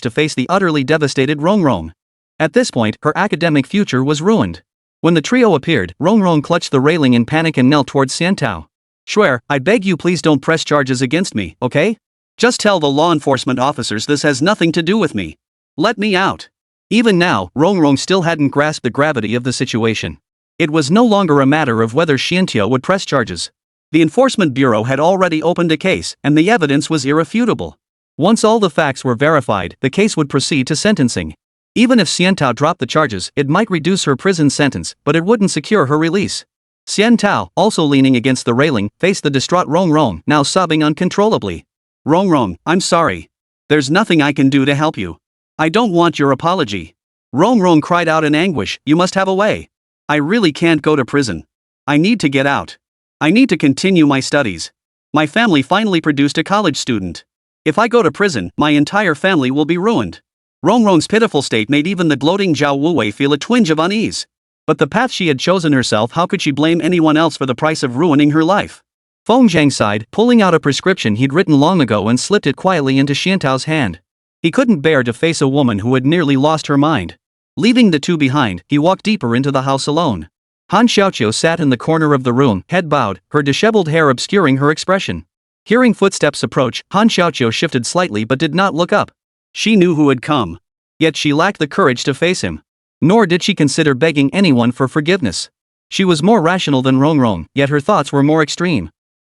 to face the utterly devastated Rong Rong. At this point, her academic future was ruined. When the trio appeared, Rong Rong clutched the railing in panic and knelt towards Xiantao. Schwer, I beg you please don't press charges against me, okay? Just tell the law enforcement officers this has nothing to do with me. Let me out. Even now, Rong Rong still hadn't grasped the gravity of the situation. It was no longer a matter of whether Xiantiao would press charges. The Enforcement Bureau had already opened a case, and the evidence was irrefutable. Once all the facts were verified, the case would proceed to sentencing. Even if Xiantao dropped the charges, it might reduce her prison sentence, but it wouldn't secure her release. Xiantao, also leaning against the railing, faced the distraught Rong Rong, now sobbing uncontrollably. Rong Rong, I'm sorry. There's nothing I can do to help you. I don't want your apology. Rong Rong cried out in anguish, you must have a way. I really can't go to prison. I need to get out. I need to continue my studies. My family finally produced a college student. If I go to prison, my entire family will be ruined. Rong Rong's pitiful state made even the gloating Zhao Wuwei feel a twinge of unease. But the path she had chosen herself, how could she blame anyone else for the price of ruining her life? Feng Zhang sighed, pulling out a prescription he'd written long ago and slipped it quietly into Xiantao's hand. He couldn't bear to face a woman who had nearly lost her mind. Leaving the two behind, he walked deeper into the house alone. Han Xiuqiu sat in the corner of the room, head bowed, her disheveled hair obscuring her expression. Hearing footsteps approach, Han Xiuqiu shifted slightly but did not look up. She knew who had come. Yet she lacked the courage to face him. Nor did she consider begging anyone for forgiveness. She was more rational than Rong Rong, yet her thoughts were more extreme.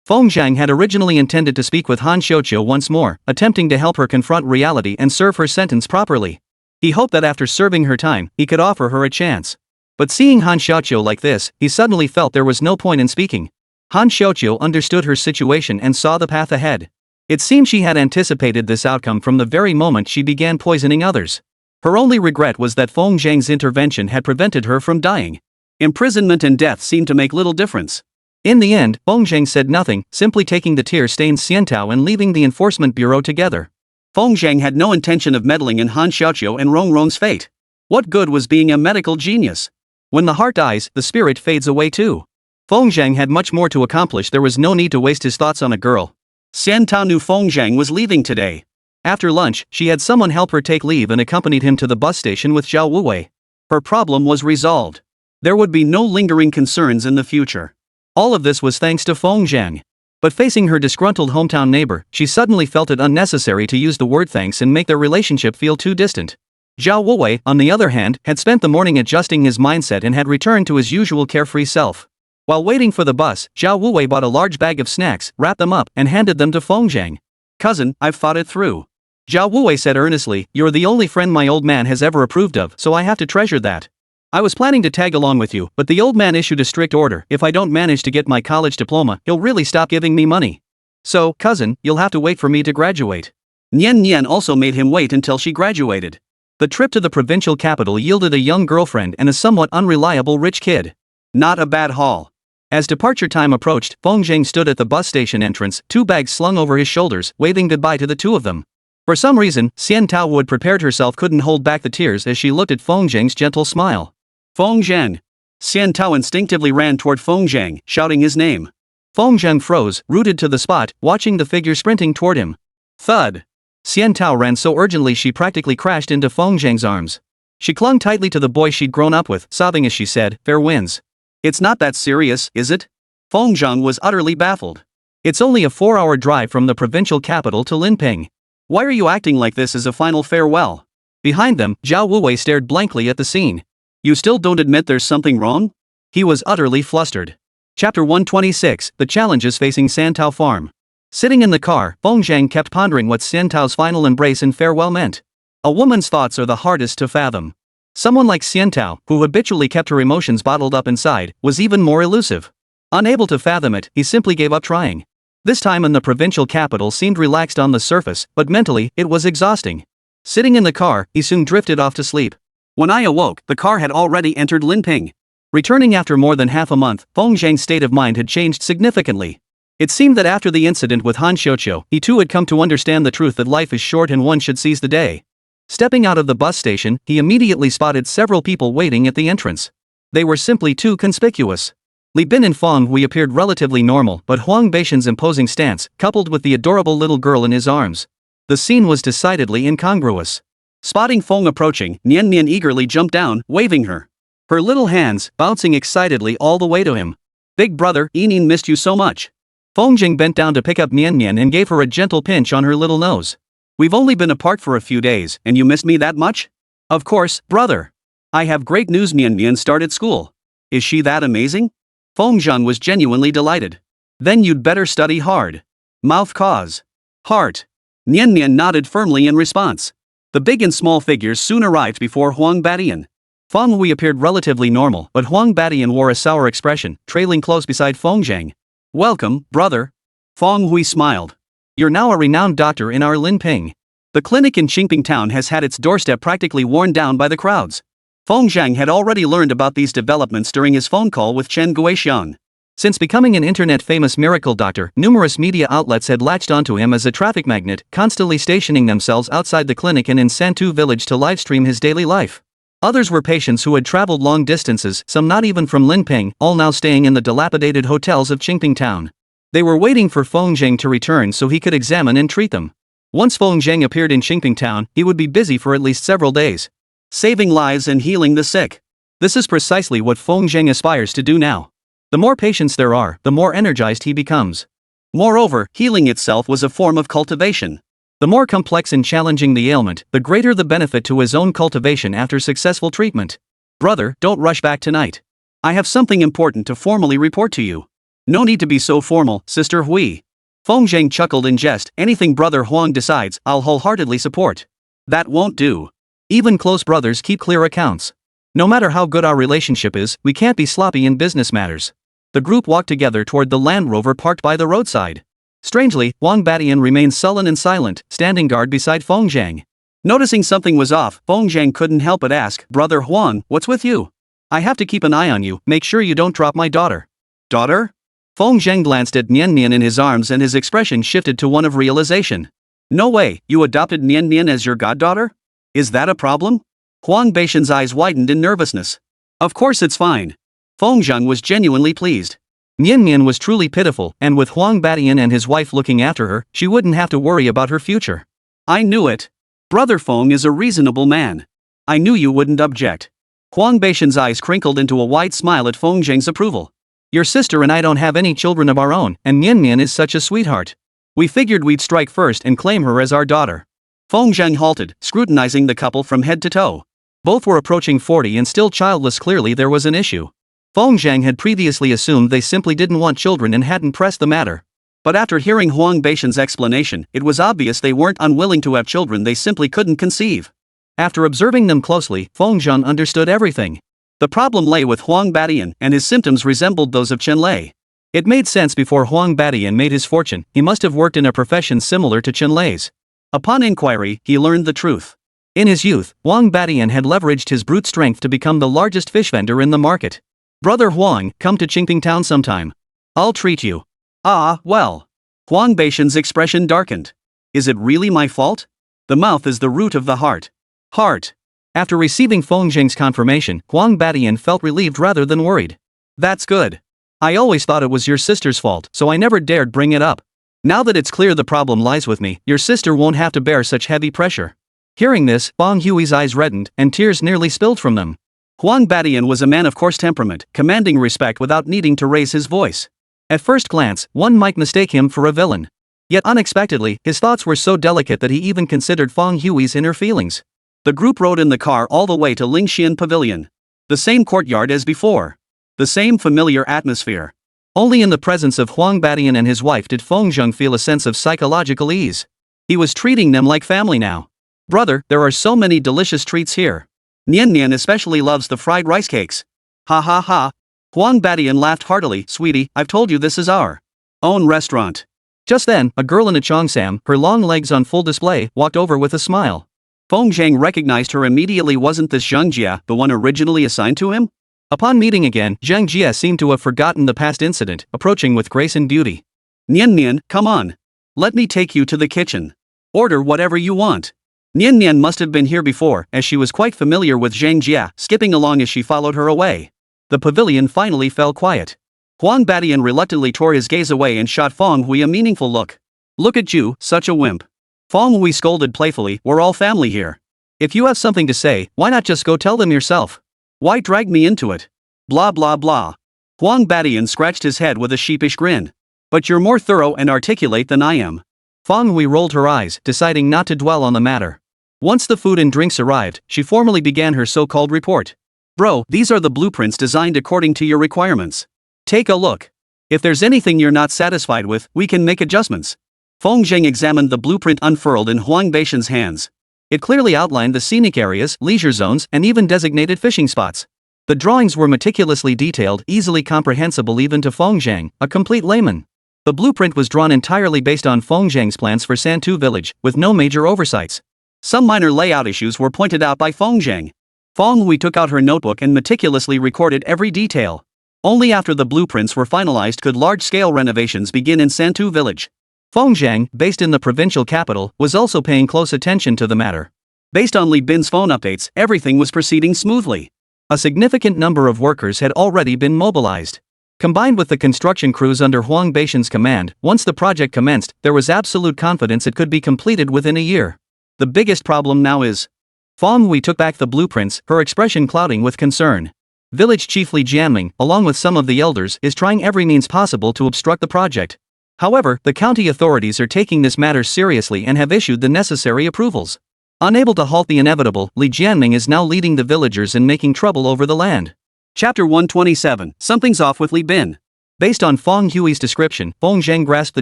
Feng Zhang had originally intended to speak with Han Xiuqiu once more, attempting to help her confront reality and serve her sentence properly. He hoped that after serving her time, he could offer her a chance. But seeing Han Xiuqiu like this, he suddenly felt there was no point in speaking. Han Xiuqiu understood her situation and saw the path ahead. It seemed she had anticipated this outcome from the very moment she began poisoning others. Her only regret was that Feng Zhang's intervention had prevented her from dying. Imprisonment and death seemed to make little difference. In the end, Feng Zhang said nothing, simply taking the tear-stained Xiantao and leaving the enforcement bureau together. Feng Zhang had no intention of meddling in Han Xiaoqiu and Rong Rong's fate. What good was being a medical genius? When the heart dies, the spirit fades away too. Feng Zhang had much more to accomplish. There was no need to waste his thoughts on a girl. Xiantao knew Feng Zhang was leaving today. After lunch, she had someone help her take leave and accompanied him to the bus station with Zhao Wuwei. Her problem was resolved. There would be no lingering concerns in the future. All of this was thanks to Feng Zhang. But facing her disgruntled hometown neighbor, she suddenly felt it unnecessary to use the word thanks and make their relationship feel too distant. Zhao Wuwei, on the other hand, had spent the morning adjusting his mindset and had returned to his usual carefree self. While waiting for the bus, Zhao Wuwei bought a large bag of snacks, wrapped them up, and handed them to Feng Zhang. "Cousin, I've thought it through," Zhao Wuwei said earnestly. "You're the only friend my old man has ever approved of, so I have to treasure that. I was planning to tag along with you, but the old man issued a strict order. If I don't manage to get my college diploma, he'll really stop giving me money. So, cousin, you'll have to wait for me to graduate." Nian Nian also made him wait until she graduated. The trip to the provincial capital yielded a young girlfriend and a somewhat unreliable rich kid. Not a bad haul. As departure time approached, Feng Zhang stood at the bus station entrance, 2 bags slung over his shoulders, waving goodbye to the two of them. For some reason, Xiantao, who had prepared herself, couldn't hold back the tears as she looked at Feng Zhang's gentle smile. "Feng Zhang." Xiantao instinctively ran toward Feng Zhang, shouting his name. Feng Zhang froze, rooted to the spot, watching the figure sprinting toward him. Thud. Xiantao ran so urgently she practically crashed into Feng Zhang's arms. She clung tightly to the boy she'd grown up with, sobbing as she said, "Fair winds. It's not that serious, is it?" Feng Zhang was utterly baffled. "It's only a 4-hour drive from the provincial capital to Linping. Why are you acting like this as a final farewell?" Behind them, Zhao Wuwei stared blankly at the scene. "You still don't admit there's something wrong?" He was utterly flustered. Chapter 126, The Challenges Facing Santao Farm. Sitting in the car, Feng Zhang kept pondering what Xiantao's final embrace and farewell meant. A woman's thoughts are the hardest to fathom. Someone like Xiantao, who habitually kept her emotions bottled up inside, was even more elusive. Unable to fathom it, he simply gave up trying. This time in the provincial capital seemed relaxed on the surface, but mentally, it was exhausting. Sitting in the car, he soon drifted off to sleep. When I awoke, the car had already entered Linping. Returning after more than half a month, Feng Zhang's state of mind had changed significantly. It seemed that after the incident with Han Xiaoqiu, he too had come to understand the truth that life is short and one should seize the day. Stepping out of the bus station, he immediately spotted several people waiting at the entrance. They were simply too conspicuous. Li Bin and Feng Hui appeared relatively normal, but Huang Beixian's imposing stance, coupled with the adorable little girl in his arms. The scene was decidedly incongruous. Spotting Feng approaching, Nian Nian eagerly jumped down, waving her. Her little hands, bouncing excitedly all the way to him. "Big brother, Yinin missed you so much." Feng Zhang bent down to pick up Nian Nian and gave her a gentle pinch on her little nose. "We've only been apart for a few days, and you missed me that much?" "Of course, brother. I have great news. Nian Nian started school." "Is she that amazing?" Feng Zhang was genuinely delighted. "Then you'd better study hard." Mouth cause. Heart. Nian Nian nodded firmly in response. The big and small figures soon arrived before Huang Beixian. Feng Hui appeared relatively normal, but Huang Beixian wore a sour expression, trailing close beside Feng Zhang. "Welcome, brother." Feng Hui smiled. "You're now a renowned doctor in our Linping. The clinic in Qingping town has had its doorstep practically worn down by the crowds." Feng Zhang had already learned about these developments during his phone call with Chen Guixiang. Since becoming an internet-famous miracle doctor, numerous media outlets had latched onto him as a traffic magnet, constantly stationing themselves outside the clinic and in Santu village to livestream his daily life. Others were patients who had traveled long distances, some not even from Linping, all now staying in the dilapidated hotels of Qingping town. They were waiting for Feng Zhang to return so he could examine and treat them. Once Feng Zhang appeared in Qingping town, he would be busy for at least several days. Saving lives and healing the sick. This is precisely what Feng Zhang aspires to do now. The more patients there are, the more energized he becomes. Moreover, healing itself was a form of cultivation. The more complex and challenging the ailment, the greater the benefit to his own cultivation after successful treatment. "Brother, don't rush back tonight. I have something important to formally report to you." "No need to be so formal, Sister Hui." Feng Zhang chuckled in jest. "Anything Brother Huang decides, I'll wholeheartedly support." "That won't do. Even close brothers keep clear accounts. No matter how good our relationship is, we can't be sloppy in business matters." The group walked together toward the Land Rover parked by the roadside. Strangely, Huang Beixian remained sullen and silent, standing guard beside Feng Zhang. Noticing something was off, Feng Zhang couldn't help but ask, "Brother Huang, what's with you? I have to keep an eye on you, make sure you don't drop my daughter." "Daughter?" Feng Zhang glanced at Nian Nian in his arms and his expression shifted to one of realization. "No way, you adopted Nian Nian as your goddaughter? Is that a problem?" Huang Beishan's eyes widened in nervousness. "Of course it's fine." Feng Zhang was genuinely pleased. Nian Nian was truly pitiful, and with Huang Batian and his wife looking after her, she wouldn't have to worry about her future. "I knew it. Brother Feng is a reasonable man. I knew you wouldn't object." Huang Beishan's eyes crinkled into a wide smile at Feng Zhang's approval. "Your sister and I don't have any children of our own, and Nian Nian is such a sweetheart. We figured we'd strike first and claim her as our daughter." Feng Zhang halted, scrutinizing the couple from head to toe. Both were approaching 40 and still childless. Clearly there was an issue. Feng Zhang had previously assumed they simply didn't want children and hadn't pressed the matter. But after hearing Huang Beishan's explanation, it was obvious they weren't unwilling to have children, they simply couldn't conceive. After observing them closely, Feng Zhang understood everything. The problem lay with Huang Batian, and his symptoms resembled those of Chen Lei. It made sense. Before Huang Batian made his fortune, he must have worked in a profession similar to Chen Lei's. Upon inquiry, he learned the truth. In his youth, Huang Batian had leveraged his brute strength to become the largest fish vendor in the market. "Brother Huang, come to Qingping town sometime. I'll treat you." "Ah, well." Huang Beishan's expression darkened. "Is it really my fault? The mouth is the root of the heart." Heart. After receiving Feng Zhang's confirmation, Huang Batian felt relieved rather than worried. "That's good. I always thought it was your sister's fault, so I never dared bring it up. Now that it's clear the problem lies with me, your sister won't have to bear such heavy pressure." Hearing this, Feng Hui's eyes reddened, and tears nearly spilled from them. Huang Batian was a man of coarse temperament, commanding respect without needing to raise his voice. At first glance, one might mistake him for a villain. Yet unexpectedly, his thoughts were so delicate that he even considered Feng Hui's inner feelings. The group rode in the car all the way to Lingxian Pavilion. The same courtyard as before. The same familiar atmosphere. Only in the presence of Huang Batian and his wife did Feng Zhang feel a sense of psychological ease. He was treating them like family now. "Brother, there are so many delicious treats here. Nian Nian especially loves the fried rice cakes." "Ha ha ha." Huang Batian laughed heartily. "Sweetie, I've told you this is our own restaurant." Just then, a girl in a cheongsam, her long legs on full display, walked over with a smile. Feng Zhang recognized her immediately. Wasn't this Zhang Jia, the one originally assigned to him? Upon meeting again, Zhang Jia seemed to have forgotten the past incident, approaching with grace and beauty. "Nian Nian, come on. Let me take you to the kitchen. Order whatever you want." Nian Nian must have been here before, as she was quite familiar with Zhang Jia, skipping along as she followed her away. The pavilion finally fell quiet. Huang Batian reluctantly tore his gaze away and shot Feng Hui a meaningful look. "Look at you, such a wimp." Feng Hui scolded playfully, "We're all family here. If you have something to say, why not just go tell them yourself? Why drag me into it? Blah blah blah." Huang Batian scratched his head with a sheepish grin. "But you're more thorough and articulate than I am." Feng Hui rolled her eyes, deciding not to dwell on the matter. Once the food and drinks arrived, she formally began her so-called report. "Bro, these are the blueprints designed according to your requirements. Take a look. If there's anything you're not satisfied with, we can make adjustments." Feng Zhang examined the blueprint unfurled in Huang Beishan's hands. It clearly outlined the scenic areas, leisure zones, and even designated fishing spots. The drawings were meticulously detailed, easily comprehensible even to Feng Zhang, a complete layman. The blueprint was drawn entirely based on Feng Zhang's plans for Santu village, with no major oversights. Some minor layout issues were pointed out by Feng Zhang. Feng Hui took out her notebook and meticulously recorded every detail. Only after the blueprints were finalized could large-scale renovations begin in Santu village. Feng Zhang, based in the provincial capital, was also paying close attention to the matter. Based on Li Bin's phone updates, everything was proceeding smoothly. A significant number of workers had already been mobilized. Combined with the construction crews under Huang Beishan's command, once the project commenced, there was absolute confidence it could be completed within a year. The biggest problem now is... Feng Hui took back the blueprints, her expression clouding with concern. Village Chief Li Jianming, along with some of the elders, is trying every means possible to obstruct the project. However, the county authorities are taking this matter seriously and have issued the necessary approvals. Unable to halt the inevitable, Li Jianming is now leading the villagers in making trouble over the land. Chapter 127, Something's Off with Li Bin. Based on Feng Hui's description, Feng Zhang grasped the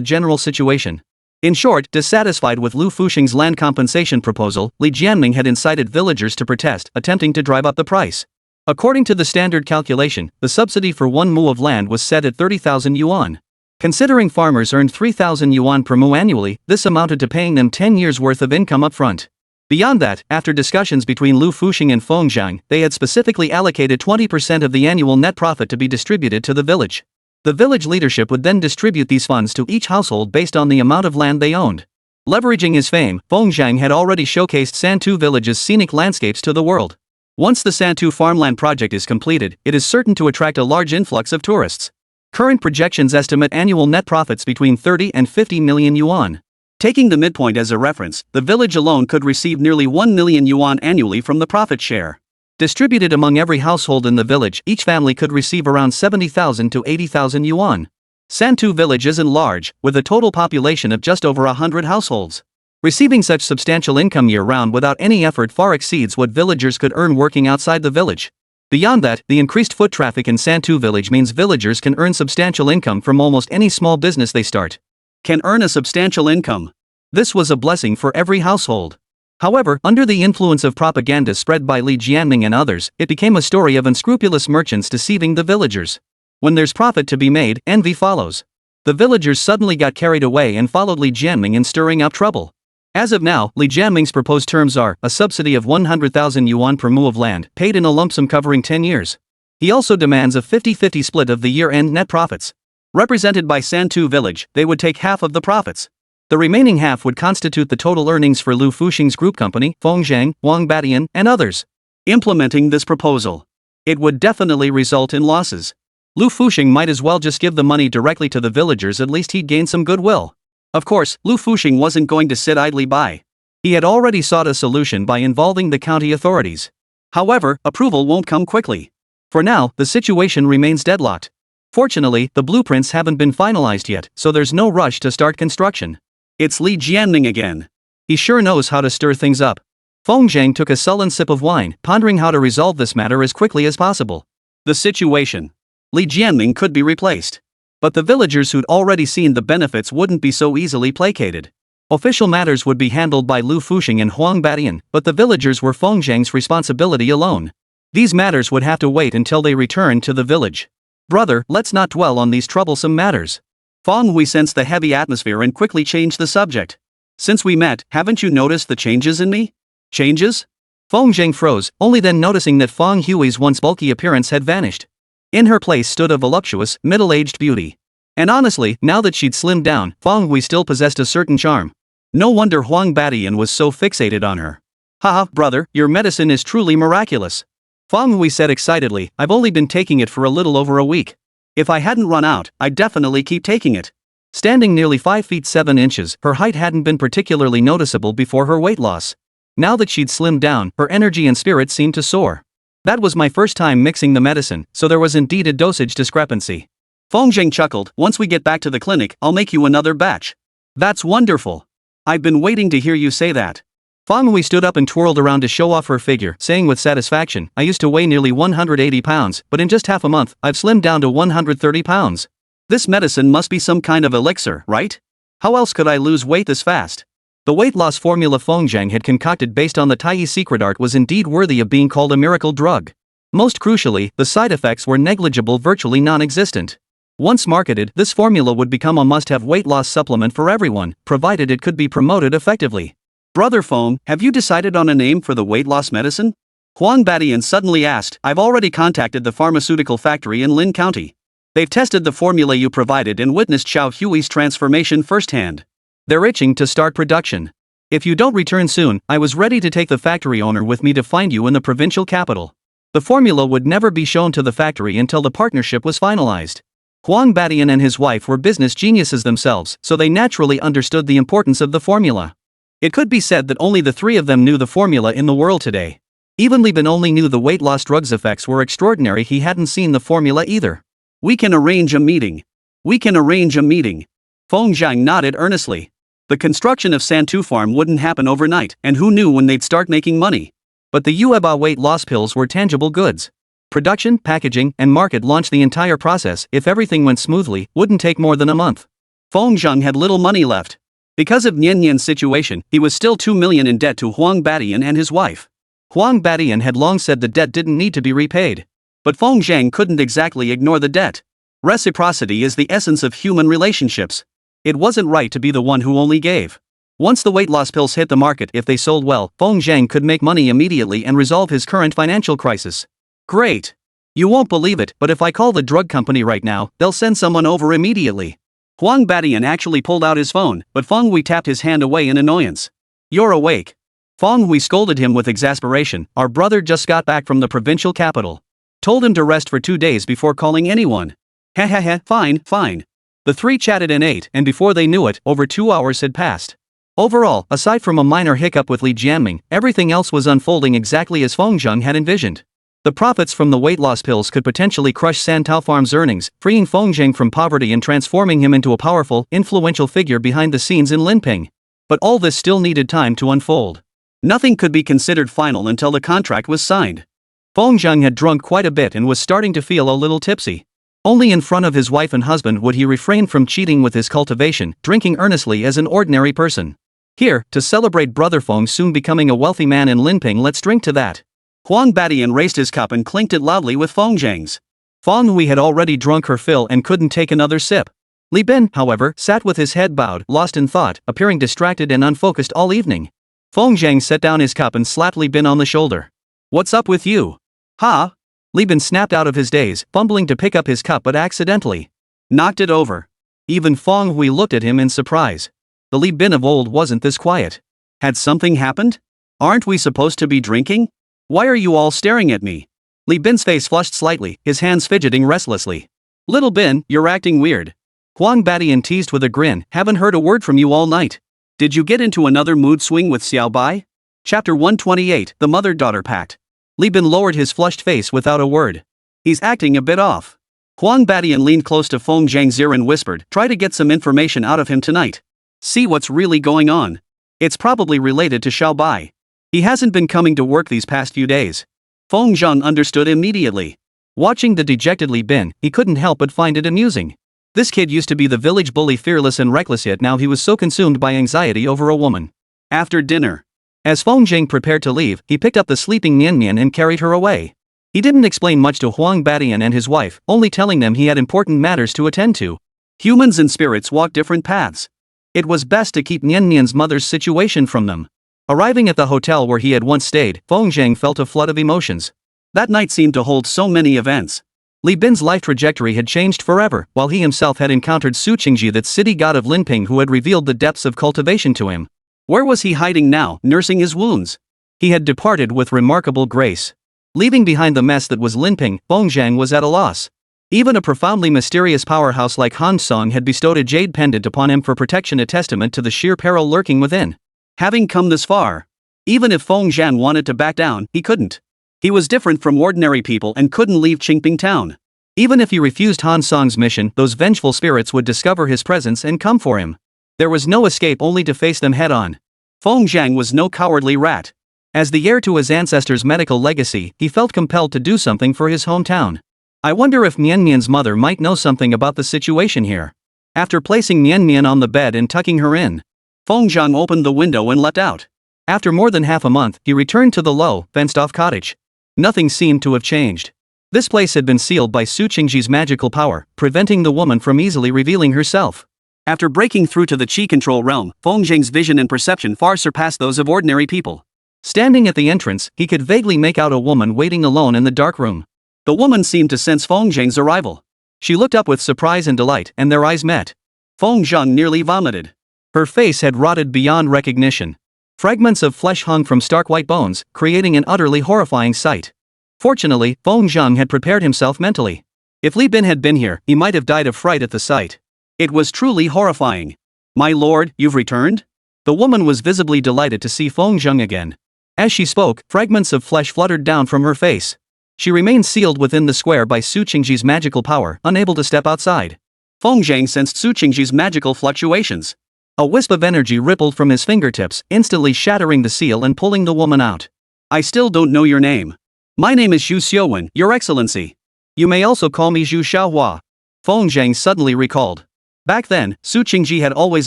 general situation. In short, dissatisfied with Lu Fuxing's land compensation proposal, Li Jianming had incited villagers to protest, attempting to drive up the price. According to the standard calculation, the subsidy for 1 mu of land was set at 30,000 yuan. Considering farmers earned 3,000 yuan per mu annually, this amounted to paying them 10 years' worth of income upfront. Beyond that, after discussions between Lu Fuxing and Feng Zhang, they had specifically allocated 20% of the annual net profit to be distributed to the village. The village leadership would then distribute these funds to each household based on the amount of land they owned. Leveraging his fame, Feng Zhang had already showcased Santu Village's scenic landscapes to the world. Once the Santu farmland project is completed, it is certain to attract a large influx of tourists. Current projections estimate annual net profits between 30 and 50 million yuan. Taking the midpoint as a reference, the village alone could receive nearly 1 million yuan annually from the profit share. Distributed among every household in the village, each family could receive around 70,000 to 80,000 yuan. Santu village isn't large, with a total population of just over 100 households. Receiving such substantial income year-round without any effort far exceeds what villagers could earn working outside the village. Beyond that, the increased foot traffic in Santu village means villagers can earn substantial income from almost any small business they start. Can earn a substantial income. This was a blessing for every household. However, under the influence of propaganda spread by Li Jianming and others, it became a story of unscrupulous merchants deceiving the villagers. When there's profit to be made, envy follows. The villagers suddenly got carried away and followed Li Jianming in stirring up trouble. As of now, Li Jianming's proposed terms are a subsidy of 100,000 yuan per mu of land, paid in a lump sum covering 10 years. He also demands a 50-50 split of the year-end net profits. Represented by Santu village, they would take half of the profits. The remaining half would constitute the total earnings for Lu Fuxing's group company, Feng Zhang, Wang Badian, and others. Implementing this proposal, it would definitely result in losses. Lu Fuxing might as well just give the money directly to the villagers, at least he'd gain some goodwill. Of course, Lu Fuxing wasn't going to sit idly by. He had already sought a solution by involving the county authorities. However, approval won't come quickly. For now, the situation remains deadlocked. Fortunately, the blueprints haven't been finalized yet, so there's no rush to start construction. It's Li Jianming again. He sure knows how to stir things up. Feng Zhang took a sullen sip of wine, pondering how to resolve this matter as quickly as possible. The situation. Li Jianming could be replaced. But the villagers who'd already seen the benefits wouldn't be so easily placated. Official matters would be handled by Lu Fuxing and Huang Badian, but the villagers were Feng Zhang's responsibility alone. These matters would have to wait until they returned to the village. Brother, let's not dwell on these troublesome matters. Feng Hui sensed the heavy atmosphere and quickly changed the subject. Since we met, haven't you noticed the changes in me? Changes? Feng Zhang froze, only then noticing that Feng Hui's once bulky appearance had vanished. In her place stood a voluptuous, middle-aged beauty. And honestly, now that she'd slimmed down, Feng Hui still possessed a certain charm. No wonder Huang Badian was so fixated on her. Haha, brother, your medicine is truly miraculous. Feng Hui said excitedly, I've only been taking it for a little over a week. If I hadn't run out, I'd definitely keep taking it. Standing nearly 5 feet 7 inches, her height hadn't been particularly noticeable before her weight loss. Now that she'd slimmed down, her energy and spirit seemed to soar. That was my first time mixing the medicine, so there was indeed a dosage discrepancy. Feng Zhang chuckled, once we get back to the clinic, I'll make you another batch. That's wonderful. I've been waiting to hear you say that. Feng Hui stood up and twirled around to show off her figure, saying with satisfaction, I used to weigh nearly 180 pounds, but in just half a month, I've slimmed down to 130 pounds. This medicine must be some kind of elixir, right? How else could I lose weight this fast? The weight loss formula Feng Zhang had concocted based on the Tai secret art was indeed worthy of being called a miracle drug. Most crucially, the side effects were negligible, virtually non-existent. Once marketed, this formula would become a must-have weight loss supplement for everyone, provided it could be promoted effectively. Brother Feng, have you decided on a name for the weight loss medicine? Huang Badian suddenly asked. I've already contacted the pharmaceutical factory in Lin County. They've tested the formula you provided and witnessed Xiao Hui's transformation firsthand. They're itching to start production. If you don't return soon, I was ready to take the factory owner with me to find you in the provincial capital. The formula would never be shown to the factory until the partnership was finalized. Huang Badian and his wife were business geniuses themselves, so they naturally understood the importance of the formula. It could be said that only the three of them knew the formula in the world today. Even Li Bin only knew the weight loss drug's effects were extraordinary, he hadn't seen the formula either. We can arrange a meeting. We can arrange a meeting. Feng Zhang nodded earnestly. The construction of Santu Farm wouldn't happen overnight, and who knew when they'd start making money. But the Yueba weight loss pills were tangible goods. Production, packaging, and market launch, the entire process, if everything went smoothly, wouldn't take more than a month. Feng Zhang had little money left. Because of Nian Nian's situation, he was still 2 million in debt to Huang Badian and his wife. Huang Badian had long said the debt didn't need to be repaid. But Feng Zhang couldn't exactly ignore the debt. Reciprocity is the essence of human relationships. It wasn't right to be the one who only gave. Once the weight loss pills hit the market, if they sold well, Feng Zhang could make money immediately and resolve his current financial crisis. Great! You won't believe it, but if I call the drug company right now, they'll send someone over immediately. Huang Badian actually pulled out his phone, but Feng Hui tapped his hand away in annoyance. You're awake. Feng Hui scolded him with exasperation. Our brother just got back from the provincial capital. Told him to rest for 2 days before calling anyone. Fine. The three chatted and ate, and before they knew it, over 2 hours had passed. Overall, aside from a minor hiccup with Li Jianming, everything else was unfolding exactly as Feng Zhang had envisioned. The profits from the weight loss pills could potentially crush Santao Farm's earnings, freeing Feng Zhang from poverty and transforming him into a powerful, influential figure behind the scenes in Linping. But all this still needed time to unfold. Nothing could be considered final until the contract was signed. Feng Zhang had drunk quite a bit and was starting to feel a little tipsy. Only in front of his wife and husband would he refrain from cheating with his cultivation, drinking earnestly as an ordinary person. Here, to celebrate brother Feng soon becoming a wealthy man in Linping, let's drink to that. Huang Badian raised his cup and clinked it loudly with Feng Zhang's. Feng Hui had already drunk her fill and couldn't take another sip. Li Bin, however, sat with his head bowed, lost in thought, appearing distracted and unfocused all evening. Feng Zhang set down his cup and slapped Li Bin on the shoulder. What's up with you? Ha! Li Bin snapped out of his daze, fumbling to pick up his cup but accidentally knocked it over. Even Feng Hui looked at him in surprise. The Li Bin of old wasn't this quiet. Had something happened? Aren't we supposed to be drinking? Why are you all staring at me? Li Bin's face flushed slightly, his hands fidgeting restlessly. Little Bin, you're acting weird. Huang Badian teased with a grin, haven't heard a word from you all night. Did you get into another mood swing with Xiao Bai? Chapter 128, The Mother-Daughter Pact. Li Bin lowered his flushed face without a word. He's acting a bit off. Huang Badian leaned close to Feng Zhang's ear and whispered, try to get some information out of him tonight. See what's really going on. It's probably related to Xiao Bai. He hasn't been coming to work these past few days. Feng Zhang understood immediately. Watching the dejected Li Bin, he couldn't help but find it amusing. This kid used to be the village bully, fearless and reckless, yet now he was so consumed by anxiety over a woman. After dinner, as Feng Zhang prepared to leave, he picked up the sleeping Nian Nian and carried her away. He didn't explain much to Huang Badian and his wife, only telling them he had important matters to attend to. Humans and spirits walk different paths. It was best to keep Nian Nian's mother's situation from them. Arriving at the hotel where he had once stayed, Feng Zhang felt a flood of emotions. That night seemed to hold so many events. Li Bin's life trajectory had changed forever, while he himself had encountered Su Qingji, that city god of Linping, who had revealed the depths of cultivation to him. Where was he hiding now, nursing his wounds? He had departed with remarkable grace. Leaving behind the mess that was Linping, Feng Zhang was at a loss. Even a profoundly mysterious powerhouse like Han Song had bestowed a jade pendant upon him for protection, a testament to the sheer peril lurking within. Having come this far, even if Feng Zhang wanted to back down, he couldn't. He was different from ordinary people and couldn't leave Qingping town. Even if he refused Han Song's mission, those vengeful spirits would discover his presence and come for him. There was no escape, only to face them head-on. Feng Zhang was no cowardly rat. As the heir to his ancestors' medical legacy, he felt compelled to do something for his hometown. I wonder if Nian Nian's mother might know something about the situation here. After placing Nian Nian on the bed and tucking her in, Feng Zhang opened the window and leapt out. After more than half a month, he returned to the low, fenced-off cottage. Nothing seemed to have changed. This place had been sealed by Su Qingji's magical power, preventing the woman from easily revealing herself. After breaking through to the Qi control realm, Feng Zhang's vision and perception far surpassed those of ordinary people. Standing at the entrance, he could vaguely make out a woman waiting alone in the dark room. The woman seemed to sense Feng Zhang's arrival. She looked up with surprise and delight, and their eyes met. Feng Zhang nearly vomited. Her face had rotted beyond recognition. Fragments of flesh hung from stark white bones, creating an utterly horrifying sight. Fortunately, Feng Zhang had prepared himself mentally. If Li Bin had been here, he might have died of fright at the sight. It was truly horrifying. My lord, you've returned? The woman was visibly delighted to see Feng Zhang again. As she spoke, fragments of flesh fluttered down from her face. She remained sealed within the square by Su Qingji's magical power, unable to step outside. Feng Zhang sensed Su Qingji's magical fluctuations. A wisp of energy rippled from his fingertips, instantly shattering the seal and pulling the woman out. I still don't know your name. My name is Zhu Xiuwen, Your Excellency. You may also call me Zhu Xiaohua. Feng Zhang suddenly recalled. Back then, Su Qingji had always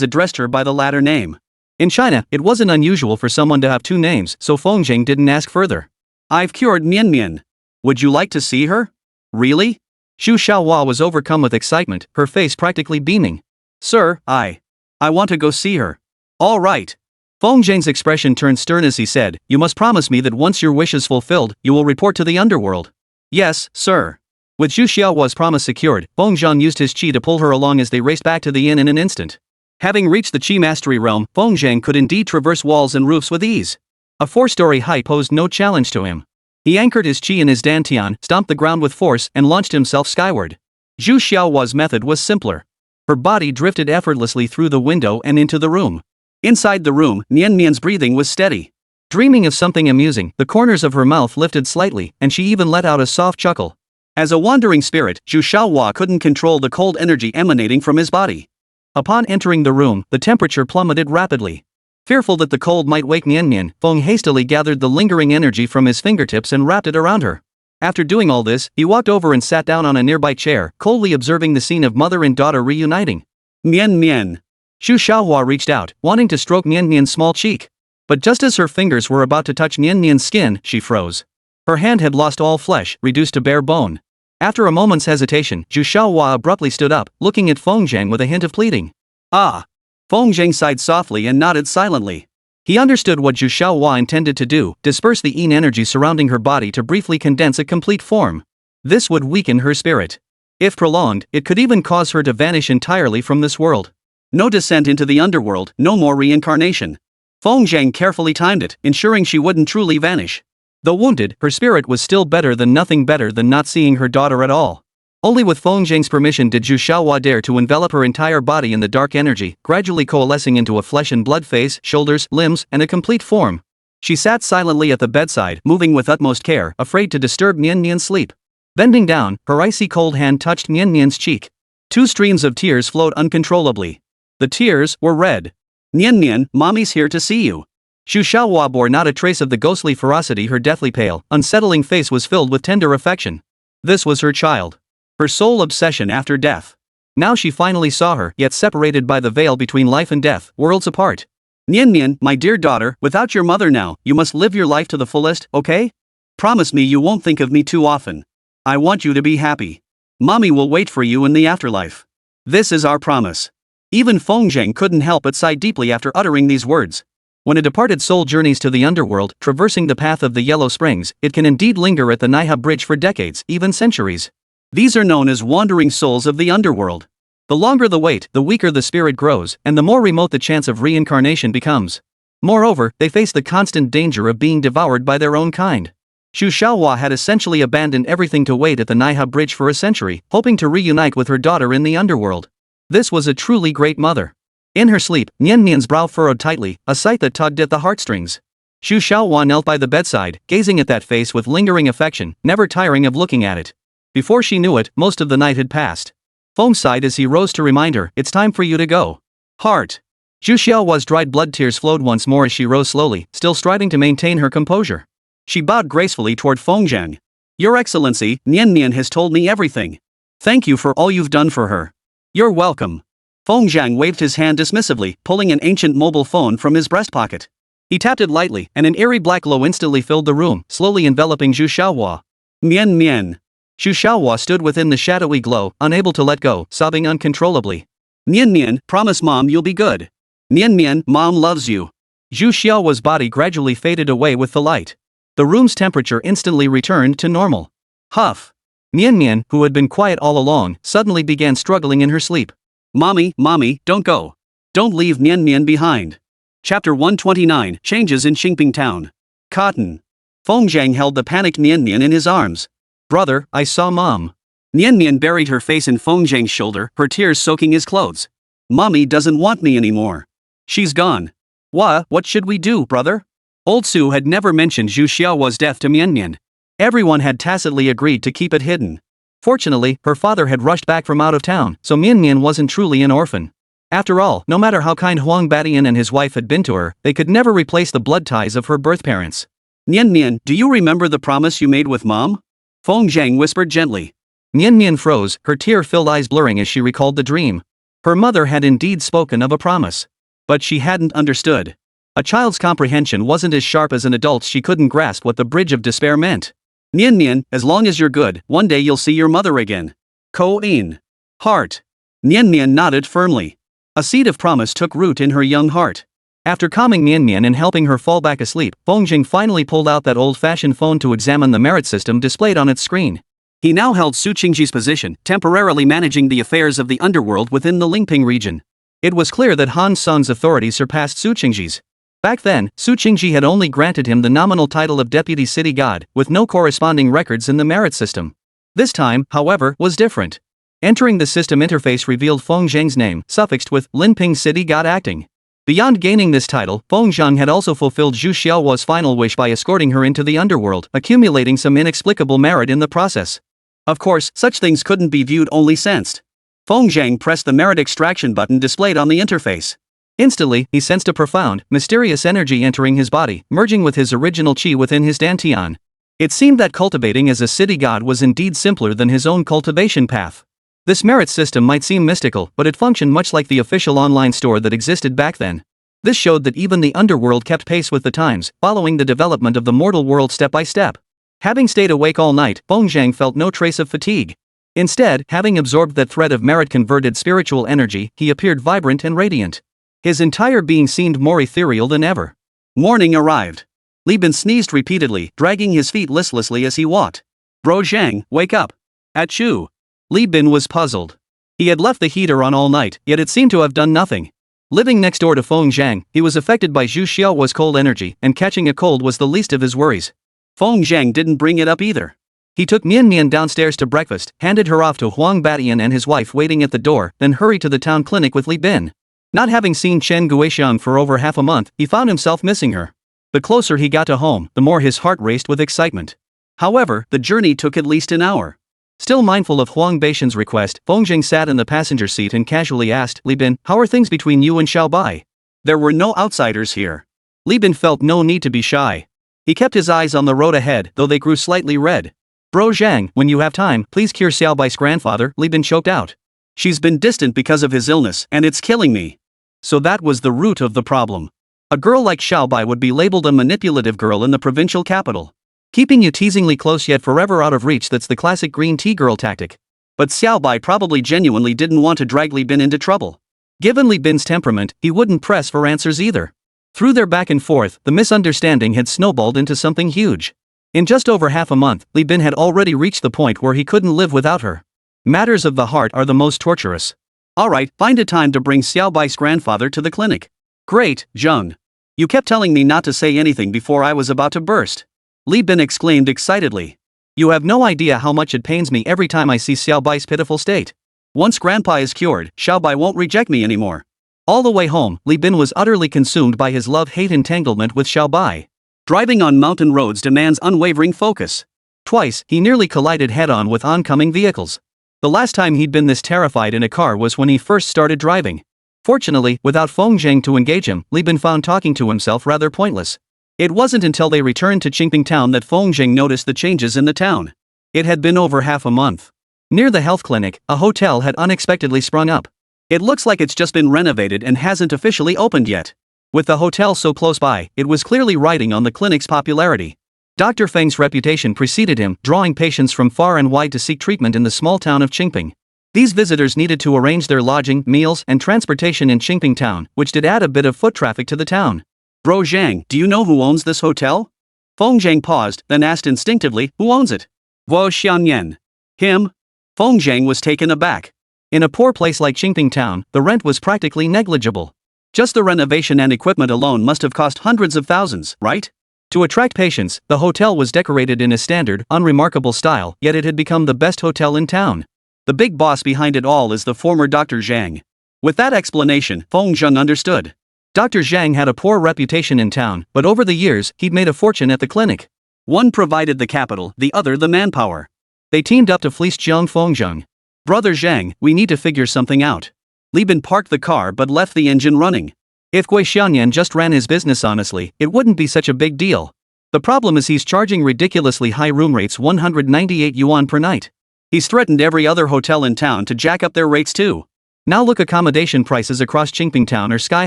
addressed her by the latter name. In China, it wasn't unusual for someone to have two names, so Feng Zhang didn't ask further. I've cured Mian Mian. Would you like to see her? Really? Zhu Xiaohua was overcome with excitement, her face practically beaming. Sir, I want to go see her. All right, Feng Zhang's expression turned stern as he said, "You must promise me that once your wish is fulfilled, you will report to the underworld." "Yes, sir." With Zhu Xiaohua's promise secured, Feng Zhang used his qi to pull her along as they raced back to the inn in an instant. Having reached the qi mastery realm, Feng Zhang could indeed traverse walls and roofs with ease. A 4-story height posed no challenge to him. He anchored his qi in his dantian, stomped the ground with force, and launched himself skyward. Zhu Xiaohua's method was simpler. Her body drifted effortlessly through the window and into the room. Inside the room, Nian Nian's breathing was steady. Dreaming of something amusing, the corners of her mouth lifted slightly, and she even let out a soft chuckle. As a wandering spirit, Zhu Xiaohua couldn't control the cold energy emanating from his body. Upon entering the room, the temperature plummeted rapidly. Fearful that the cold might wake Nian Nian, Feng hastily gathered the lingering energy from his fingertips and wrapped it around her. After doing all this, he walked over and sat down on a nearby chair, coldly observing the scene of mother and daughter reuniting. "Nian Nian." Zhu Xiaohua reached out, wanting to stroke Nian Nian's small cheek. But just as her fingers were about to touch Nian Nian's skin, she froze. Her hand had lost all flesh, reduced to bare bone. After a moment's hesitation, Zhu Xiaohua abruptly stood up, looking at Feng Zhang with a hint of pleading. "Ah!" Feng Zhang sighed softly and nodded silently. He understood what Zhu Xiaohua intended to do, disperse the yin energy surrounding her body to briefly condense a complete form. This would weaken her spirit. If prolonged, it could even cause her to vanish entirely from this world. No descent into the underworld, no more reincarnation. Feng Zhang carefully timed it, ensuring she wouldn't truly vanish. Though wounded, her spirit was still better than not seeing her daughter at all. Only with Feng Zhang's permission did Zhu Xiaohua dare to envelop her entire body in the dark energy, gradually coalescing into a flesh and blood face, shoulders, limbs, and a complete form. She sat silently at the bedside, moving with utmost care, afraid to disturb Nian Nian's sleep. Bending down, her icy cold hand touched Nian Nian's cheek. 2 streams of tears flowed uncontrollably. The tears were red. "Nian Nian, mommy's here to see you." Zhu Xiaohua bore not a trace of the ghostly ferocity. Her deathly pale, unsettling face was filled with tender affection. This was her child. Her sole obsession after death. Now she finally saw her, yet separated by the veil between life and death, worlds apart. "Nian Nian, my dear daughter, without your mother now, you must live your life to the fullest, okay? Promise me you won't think of me too often. I want you to be happy. Mommy will wait for you in the afterlife. This is our promise." Even Feng Zhang couldn't help but sigh deeply after uttering these words. When a departed soul journeys to the underworld, traversing the path of the Yellow Springs, it can indeed linger at the Manhwa bridge for decades, even centuries. These are known as wandering souls of the underworld. The longer the wait, the weaker the spirit grows, and the more remote the chance of reincarnation becomes. Moreover, they face the constant danger of being devoured by their own kind. Zhu Xiaohua had essentially abandoned everything to wait at the Manhwa bridge for a century, hoping to reunite with her daughter in the underworld. This was a truly great mother. In her sleep, Nian Nian's brow furrowed tightly, a sight that tugged at the heartstrings. Zhu Xiaohua knelt by the bedside, gazing at that face with lingering affection, never tiring of looking at it. Before she knew it, most of the night had passed. Feng sighed as he rose to remind her, "It's time for you to go." Heart. Zhu Xiaohua's dried blood tears flowed once more as she rose slowly, still striving to maintain her composure. She bowed gracefully toward Feng Zhang. "Your Excellency, Nian Nian has told me everything. Thank you for all you've done for her." "You're welcome." Feng Zhang waved his hand dismissively, pulling an ancient mobile phone from his breast pocket. He tapped it lightly, and an eerie black glow instantly filled the room, slowly enveloping Zhu Xiaohua. "Nian Nian." Zhu Xiaohua stood within the shadowy glow, unable to let go, sobbing uncontrollably. "Nian Nian, promise Mom you'll be good. Nian Nian, Mom loves you." Zhu Xiaohua's body gradually faded away with the light. The room's temperature instantly returned to normal. Huff. Nian Nian, who had been quiet all along, suddenly began struggling in her sleep. Mommy, don't go. Don't leave Nian Nian behind." Chapter 129, Changes in Xingping Town. Cotton. Feng Zhang held the panicked Nian Nian in his arms. "Brother, I saw Mom." Nian Nian buried her face in Feng Zhang's shoulder, her tears soaking his clothes. "Mommy doesn't want me anymore. She's gone." What should we do, brother?" Old Su had never mentioned Zhu Xiaohua's death to Nian Nian. Everyone had tacitly agreed to keep it hidden. Fortunately, her father had rushed back from out of town, so Nian Nian wasn't truly an orphan. After all, no matter how kind Huang Batian and his wife had been to her, they could never replace the blood ties of her birth parents. "Nian Nian, do you remember the promise you made with Mom?" Feng Zhang whispered gently. Nian Nian froze, her tear-filled eyes blurring as she recalled the dream. Her mother had indeed spoken of a promise. But she hadn't understood. A child's comprehension wasn't as sharp as an adult's. She couldn't grasp what the bridge of despair meant. "Nian Nian, as long as you're good, one day you'll see your mother again." Ko-in. Heart. Nian Nian nodded firmly. A seed of promise took root in her young heart. After calming Mian Mian and helping her fall back asleep, Feng Jing finally pulled out that old-fashioned phone to examine the merit system displayed on its screen. He now held Su Qingji's position, temporarily managing the affairs of the underworld within the Lingping region. It was clear that Han Sung's authority surpassed Su Qingji's. Back then, Su Qingji had only granted him the nominal title of Deputy City God, with no corresponding records in the merit system. This time, however, was different. Entering the system interface revealed Feng Zheng's name, suffixed with Linping City God acting. Beyond gaining this title, Feng Zheng had also fulfilled Zhu Xiaohua's final wish by escorting her into the underworld, accumulating some inexplicable merit in the process. Of course, such things couldn't be viewed only sensed. Feng Zheng pressed the merit extraction button displayed on the interface. Instantly, he sensed a profound, mysterious energy entering his body, merging with his original qi within his dantian. It seemed that cultivating as a city god was indeed simpler than his own cultivation path. This merit system might seem mystical, but it functioned much like the official online store that existed back then. This showed that even the underworld kept pace with the times, following the development of the mortal world step by step. Having stayed awake all night, Feng Zheng felt no trace of fatigue. Instead, having absorbed that thread of merit-converted spiritual energy, he appeared vibrant and radiant. His entire being seemed more ethereal than ever. Morning arrived. Li Bin sneezed repeatedly, dragging his feet listlessly as he walked. "Bro Zhang, wake up." Achoo. Li Bin was puzzled. He had left the heater on all night, yet it seemed to have done nothing. Living next door to Feng Zhang, he was affected by Zhu Xiaohua's cold energy, and catching a cold was the least of his worries. Feng Zhang didn't bring it up either. He took Mian Mian downstairs to breakfast, handed her off to Huang Batian and his wife waiting at the door, then hurried to the town clinic with Li Bin. Not having seen Chen Guixiang for over half a month, he found himself missing her. The closer he got to home, the more his heart raced with excitement. However, the journey took at least an hour. Still mindful of Huang Batian's request, Feng Jing sat in the passenger seat and casually asked, "Li Bin, how are things between you and Xiao Bai?" There were no outsiders here. Li Bin felt no need to be shy. He kept his eyes on the road ahead, though they grew slightly red. "Bro Zhang, when you have time, please cure Xiao Bai's grandfather," Li Bin choked out. "She's been distant because of his illness, and it's killing me." So that was the root of the problem. A girl like Xiao Bai would be labeled a manipulative girl in the provincial capital. Keeping you teasingly close yet forever out of reach, that's the classic green tea girl tactic. But Xiao Bai probably genuinely didn't want to drag Li Bin into trouble. Given Li Bin's temperament, he wouldn't press for answers either. Through their back and forth, the misunderstanding had snowballed into something huge. In just over half a month, Li Bin had already reached the point where he couldn't live without her. Matters of the heart are the most torturous. "Alright, find a time to bring Xiao Bai's grandfather to the clinic." "Great, Zheng. You kept telling me not to say anything before I was about to burst." Li Bin exclaimed excitedly. "You have no idea how much it pains me every time I see Xiao Bai's pitiful state. Once Grandpa is cured, Xiao Bai won't reject me anymore." All the way home, Li Bin was utterly consumed by his love-hate entanglement with Xiao Bai. Driving on mountain roads demands unwavering focus. Twice, he nearly collided head-on with oncoming vehicles. The last time he'd been this terrified in a car was when he first started driving. Fortunately, without Feng Zheng to engage him, Li Bin found talking to himself rather pointless. It wasn't until they returned to Qingping town that Feng Zheng noticed the changes in the town. It had been over half a month. Near the health clinic, a hotel had unexpectedly sprung up. It looks like it's just been renovated and hasn't officially opened yet. With the hotel so close by, it was clearly riding on the clinic's popularity. Dr. Feng's reputation preceded him, drawing patients from far and wide to seek treatment in the small town of Qingping. These visitors needed to arrange their lodging, meals, and transportation in Qingping town, which did add a bit of foot traffic to the town. "Bro Zhang, do you know who owns this hotel?" Feng Zhang paused, then asked instinctively, "Who owns it?" "Guo Xianyan." "Him?" Feng Zhang was taken aback. In a poor place like Qingping town, the rent was practically negligible. Just the renovation and equipment alone must have cost hundreds of thousands, right? To attract patients, the hotel was decorated in a standard, unremarkable style, yet it had become the best hotel in town. The big boss behind it all is the former Dr. Zhang. With that explanation, Feng Zheng understood. Dr. Zhang had a poor reputation in town, but over the years, he'd made a fortune at the clinic. One provided the capital, the other the manpower. They teamed up to fleece Feng Zheng. "Brother Zhang, we need to figure something out." Li Bin parked the car but left the engine running. If Gui Xianyan just ran his business honestly, it wouldn't be such a big deal. The problem is he's charging ridiculously high room rates, 198 yuan per night. He's threatened every other hotel in town to jack up their rates too. Now look, accommodation prices across Qingping town are sky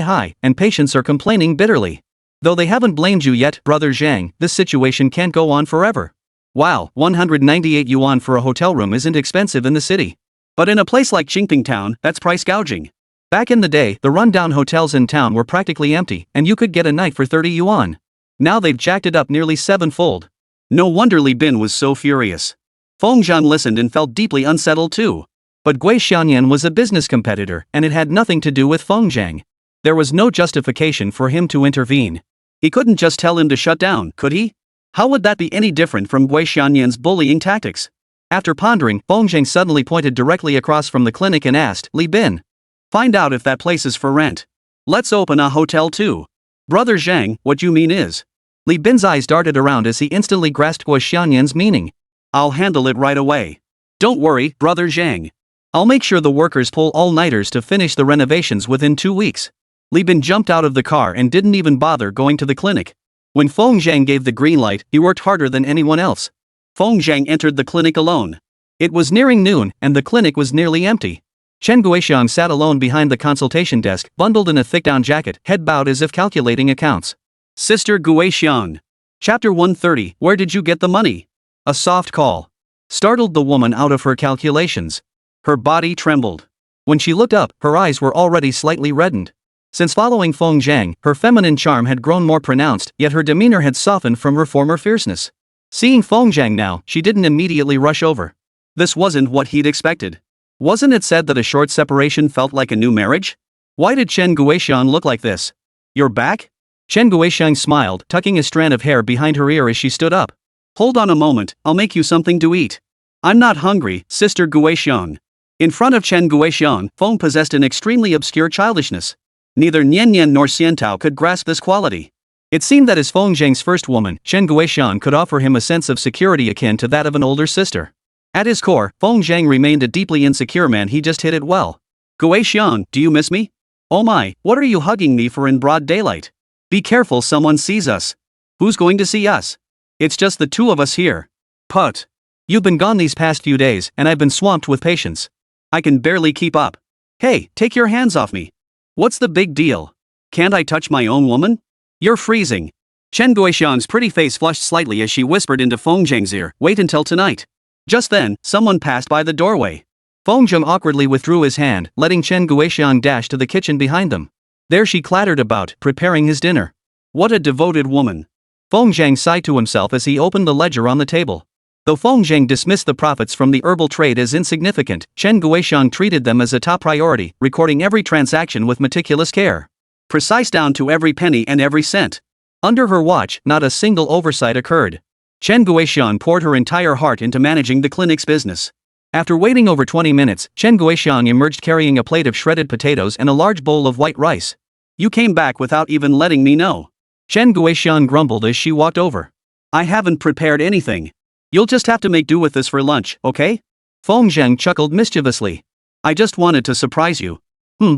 high, and patients are complaining bitterly. Though they haven't blamed you yet, Brother Zhang, this situation can't go on forever. Wow, 198 yuan for a hotel room isn't expensive in the city. But in a place like Qingping town, that's price gouging. Back in the day, the rundown hotels in town were practically empty, and you could get a night for 30 yuan. Now they've jacked it up nearly sevenfold. No wonder Li Bin was so furious. Feng Zhan listened and felt deeply unsettled too. But Gui Xianyan was a business competitor, and it had nothing to do with Feng Zhang. There was no justification for him to intervene. He couldn't just tell him to shut down, could he? How would that be any different from Gui Xianyan's bullying tactics? After pondering, Feng Zhang suddenly pointed directly across from the clinic and asked, Li Bin, find out if that place is for rent. Let's open a hotel too. Brother Zhang, what you mean is? Li Bin's eyes darted around as he instantly grasped Gui Xianyan's meaning. I'll handle it right away. Don't worry, Brother Zhang. I'll make sure the workers pull all-nighters to finish the renovations within 2 weeks. Li Bin jumped out of the car and didn't even bother going to the clinic. When Feng Zhang gave the green light, he worked harder than anyone else. Feng Zhang entered the clinic alone. It was nearing noon, and the clinic was nearly empty. Chen Guixiang sat alone behind the consultation desk, bundled in a thick down jacket, head bowed as if calculating accounts. Sister Guixiang. Chapter 130, Where did you get the money? A soft call startled the woman out of her calculations. Her body trembled. When she looked up, her eyes were already slightly reddened. Since following Feng Zhang, her feminine charm had grown more pronounced, yet her demeanor had softened from her former fierceness. Seeing Feng Zhang now, she didn't immediately rush over. This wasn't what he'd expected. Wasn't it said that a short separation felt like a new marriage? Why did Chen Guixiang look like this? You're back? Chen Guixiang smiled, tucking a strand of hair behind her ear as she stood up. Hold on a moment, I'll make you something to eat. I'm not hungry, Sister Guixiang. In front of Chen Guixiang, Feng possessed an extremely obscure childishness. Neither Nian Nian nor Xiantao could grasp this quality. It seemed that as Feng Zhang's first woman, Chen Guixiang could offer him a sense of security akin to that of an older sister. At his core, Feng Zhang remained a deeply insecure man. He just hid it well. Guixiang, do you miss me? Oh my, what are you hugging me for in broad daylight? Be careful, someone sees us. Who's going to see us? It's just the two of us here. Put. You've been gone these past few days, and I've been swamped with patients. I can barely keep up. Hey, take your hands off me. What's the big deal? Can't I touch my own woman? You're freezing. Chen Guixiang's pretty face flushed slightly as she whispered into Feng Zhang's ear, wait until tonight. Just then, someone passed by the doorway. Feng Zhang awkwardly withdrew his hand, letting Chen Guixiang dash to the kitchen behind them. There she clattered about, preparing his dinner. What a devoted woman. Feng Zhang sighed to himself as he opened the ledger on the table. Though Feng Zhang dismissed the profits from the herbal trade as insignificant, Chen Guixiang treated them as a top priority, recording every transaction with meticulous care. Precise down to every penny and every cent. Under her watch, not a single oversight occurred. Chen Guixiang poured her entire heart into managing the clinic's business. After waiting over 20 minutes, Chen Guixiang emerged carrying a plate of shredded potatoes and a large bowl of white rice. You came back without even letting me know. Chen Guixiang grumbled as she walked over. I haven't prepared anything. You'll just have to make do with this for lunch, okay? Feng Zhang chuckled mischievously. I just wanted to surprise you.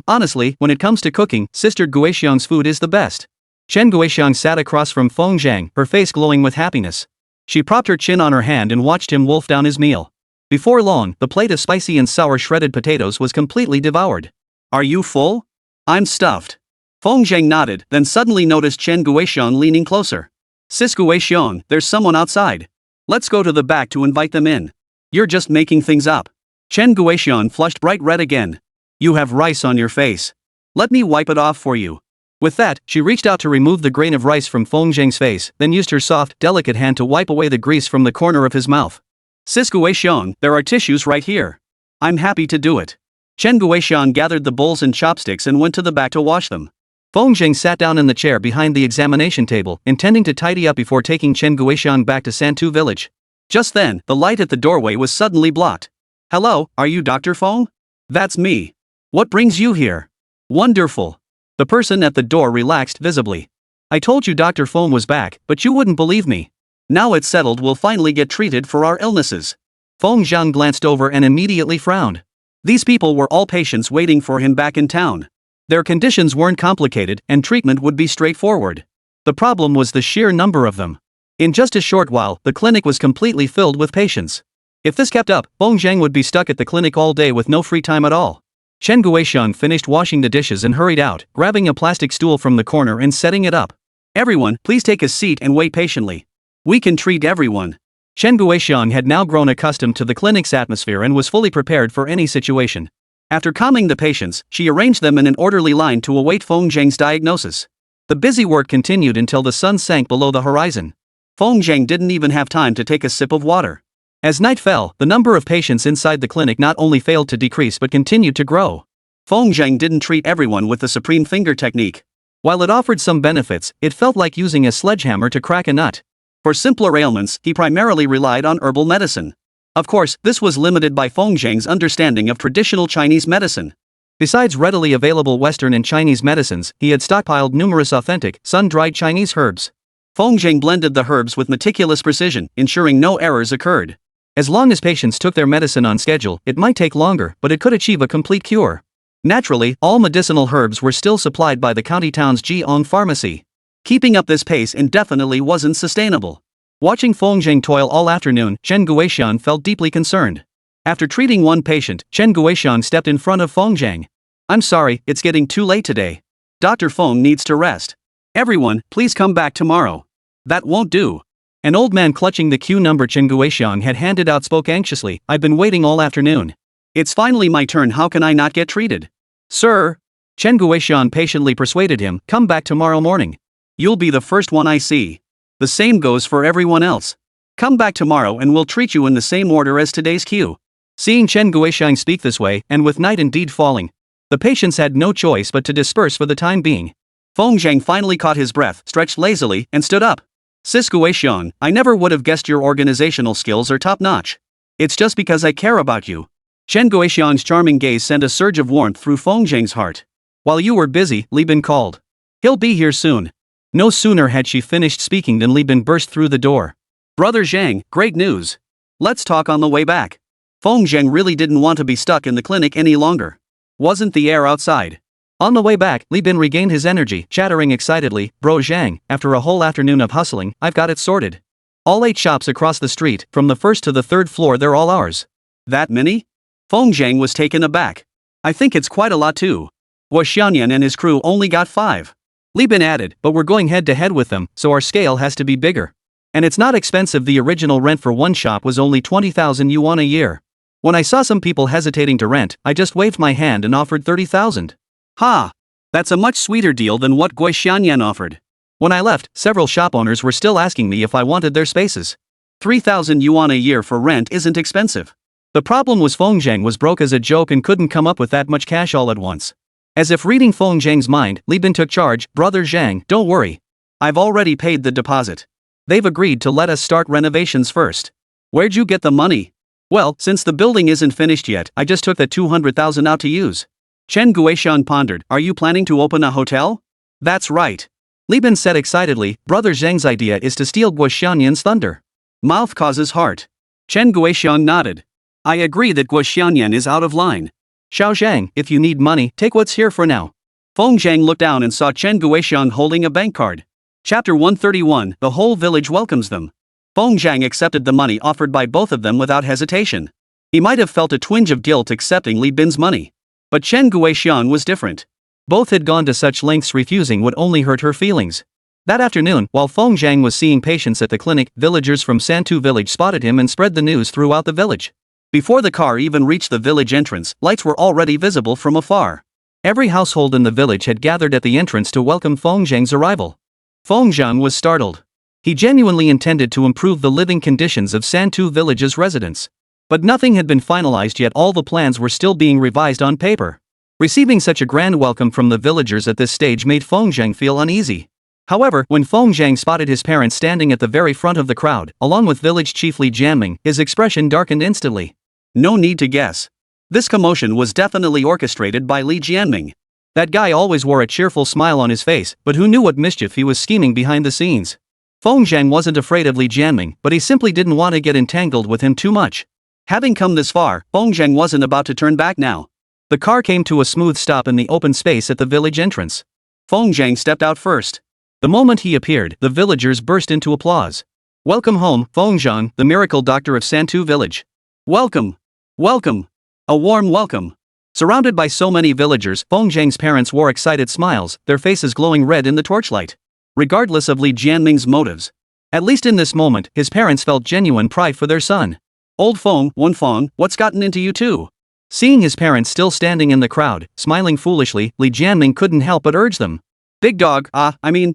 Honestly, when it comes to cooking, Sister Guixiang's food is the best. Chen Guixiang sat across from Feng Zhang, her face glowing with happiness. She propped her chin on her hand and watched him wolf down his meal. Before long, the plate of spicy and sour shredded potatoes was completely devoured. Are you full? I'm stuffed. Feng Zhang nodded, then suddenly noticed Chen Guixiang leaning closer. Sis Guixiang, there's someone outside. Let's go to the back to invite them in. You're just making things up. Chen Guixiang flushed bright red again. You have rice on your face. Let me wipe it off for you. With that, she reached out to remove the grain of rice from Feng Zhang's face, then used her soft, delicate hand to wipe away the grease from the corner of his mouth. Sis Guixiang, there are tissues right here. I'm happy to do it. Chen Guixiang gathered the bowls and chopsticks and went to the back to wash them. Feng Zhang sat down in the chair behind the examination table, intending to tidy up before taking Chen Guixiang back to Santu village. Just then, the light at the doorway was suddenly blocked. Hello, are you Dr. Feng? That's me. What brings you here? Wonderful. The person at the door relaxed visibly. I told you Dr. Feng was back, but you wouldn't believe me. Now it's settled, we'll finally get treated for our illnesses. Feng Zhang glanced over and immediately frowned. These people were all patients waiting for him back in town. Their conditions weren't complicated, and treatment would be straightforward. The problem was the sheer number of them. In just a short while, the clinic was completely filled with patients. If this kept up, Feng Zhang would be stuck at the clinic all day with no free time at all. Chen Guixiang finished washing the dishes and hurried out, grabbing a plastic stool from the corner and setting it up. Everyone, please take a seat and wait patiently. We can treat everyone. Chen Guixiang had now grown accustomed to the clinic's atmosphere and was fully prepared for any situation. After calming the patients, she arranged them in an orderly line to await Feng Zhang's diagnosis. The busy work continued until the sun sank below the horizon. Feng Zhang didn't even have time to take a sip of water. As night fell, the number of patients inside the clinic not only failed to decrease but continued to grow. Feng Zhang didn't treat everyone with the supreme finger technique. While it offered some benefits, it felt like using a sledgehammer to crack a nut. For simpler ailments, he primarily relied on herbal medicine. Of course, this was limited by Feng Zhang's understanding of traditional Chinese medicine. Besides readily available Western and Chinese medicines, he had stockpiled numerous authentic, sun-dried Chinese herbs. Feng Zhang blended the herbs with meticulous precision, ensuring no errors occurred. As long as patients took their medicine on schedule, it might take longer, but it could achieve a complete cure. Naturally, all medicinal herbs were still supplied by the county town's Ji-owned pharmacy. Keeping up this pace indefinitely wasn't sustainable. Watching Feng Zhang toil all afternoon, Chen Guoxian felt deeply concerned. After treating one patient, Chen Guoxian stepped in front of Feng Zhang. "I'm sorry, it's getting too late today. Dr. Feng needs to rest. Everyone, please come back tomorrow." "That won't do." An old man clutching the queue number Chen Guoxian had handed out spoke anxiously, "I've been waiting all afternoon. It's finally my turn, how can I not get treated?" "Sir," Chen Guoxian patiently persuaded him, "come back tomorrow morning. You'll be the first one I see. The same goes for everyone else. Come back tomorrow and we'll treat you in the same order as today's queue." Seeing Chen Guoxian speak this way, and with night indeed falling, the patients had no choice but to disperse for the time being. Feng Zhang finally caught his breath, stretched lazily, and stood up. "Sis Guoxian, I never would have guessed your organizational skills are top-notch. It's just because I care about you." Chen Guoxian's charming gaze sent a surge of warmth through Feng Zhang's heart. "While you were busy, Li Bin called. He'll be here soon." No sooner had she finished speaking than Li Bin burst through the door. "Brother Zhang, great news. Let's talk on the way back." Feng Zhang really didn't want to be stuck in the clinic any longer. Wasn't the air outside? On the way back, Li Bin regained his energy, chattering excitedly, "Bro Zhang, after a whole afternoon of hustling, I've got it sorted. All 8 shops across the street, from the first to the 3rd floor, they're all ours." "That many?" Feng Zhang was taken aback. "I think it's quite a lot too. Guoxianyan and his crew only got 5. Li Bin added, "But we're going head-to-head with them, so our scale has to be bigger. And it's not expensive, the original rent for one shop was only 20,000 yuan a year. When I saw some people hesitating to rent, I just waved my hand and offered 30,000. Ha! That's a much sweeter deal than what Guoxianyan offered. When I left, several shop owners were still asking me if I wanted their spaces. 3,000 yuan a year for rent isn't expensive." The problem was Feng Zhang was broke as a joke and couldn't come up with that much cash all at once. As if reading Feng Zhang's mind, Li Bin took charge. "Brother Zhang, don't worry. I've already paid the deposit. They've agreed to let us start renovations first." "Where'd you get the money?" "Well, since the building isn't finished yet, I just took that 200,000 out to use." Chen Guoxian pondered. "Are you planning to open a hotel?" "That's right." Li Bin said excitedly. "Brother Zhang's idea is to steal Guoxianyan's thunder. Mouth causes heart." Chen Guoxian nodded. "I agree that Guoxianyan is out of line. Xiao Zhang, if you need money, take what's here for now." Feng Zhang looked down and saw Chen Guoxian holding a bank card. Chapter 131, The whole village welcomes them. Feng Zhang accepted the money offered by both of them without hesitation. He might have felt a twinge of guilt accepting Li Bin's money. But Chen Guoxian was different. Both had gone to such lengths, refusing would only hurt her feelings. That afternoon, while Feng Zhang was seeing patients at the clinic, villagers from Santu village spotted him and spread the news throughout the village. Before the car even reached the village entrance, lights were already visible from afar. Every household in the village had gathered at the entrance to welcome Feng Zhang's arrival. Feng Zhang was startled. He genuinely intended to improve the living conditions of Santu village's residents. But nothing had been finalized yet, all the plans were still being revised on paper. Receiving such a grand welcome from the villagers at this stage made Feng Zhang feel uneasy. However, when Feng Zhang spotted his parents standing at the very front of the crowd, along with village chief Li Jianming, his expression darkened instantly. No need to guess. This commotion was definitely orchestrated by Li Jianming. That guy always wore a cheerful smile on his face, but who knew what mischief he was scheming behind the scenes? Feng Zhang wasn't afraid of Li Jianming, but he simply didn't want to get entangled with him too much. Having come this far, Feng Zhang wasn't about to turn back now. The car came to a smooth stop in the open space at the village entrance. Feng Zhang stepped out first. The moment he appeared, the villagers burst into applause. "Welcome home, Feng Zhang, the miracle doctor of Santu village. Welcome. Welcome. A warm welcome." Surrounded by so many villagers, Feng Zhang's parents wore excited smiles, their faces glowing red in the torchlight. Regardless of Li Jianming's motives. At least in this moment, his parents felt genuine pride for their son. "Old Feng, Wen Feng, what's gotten into you two? Seeing his parents still standing in the crowd, smiling foolishly, Li Jianming couldn't help but urge them. Big dog,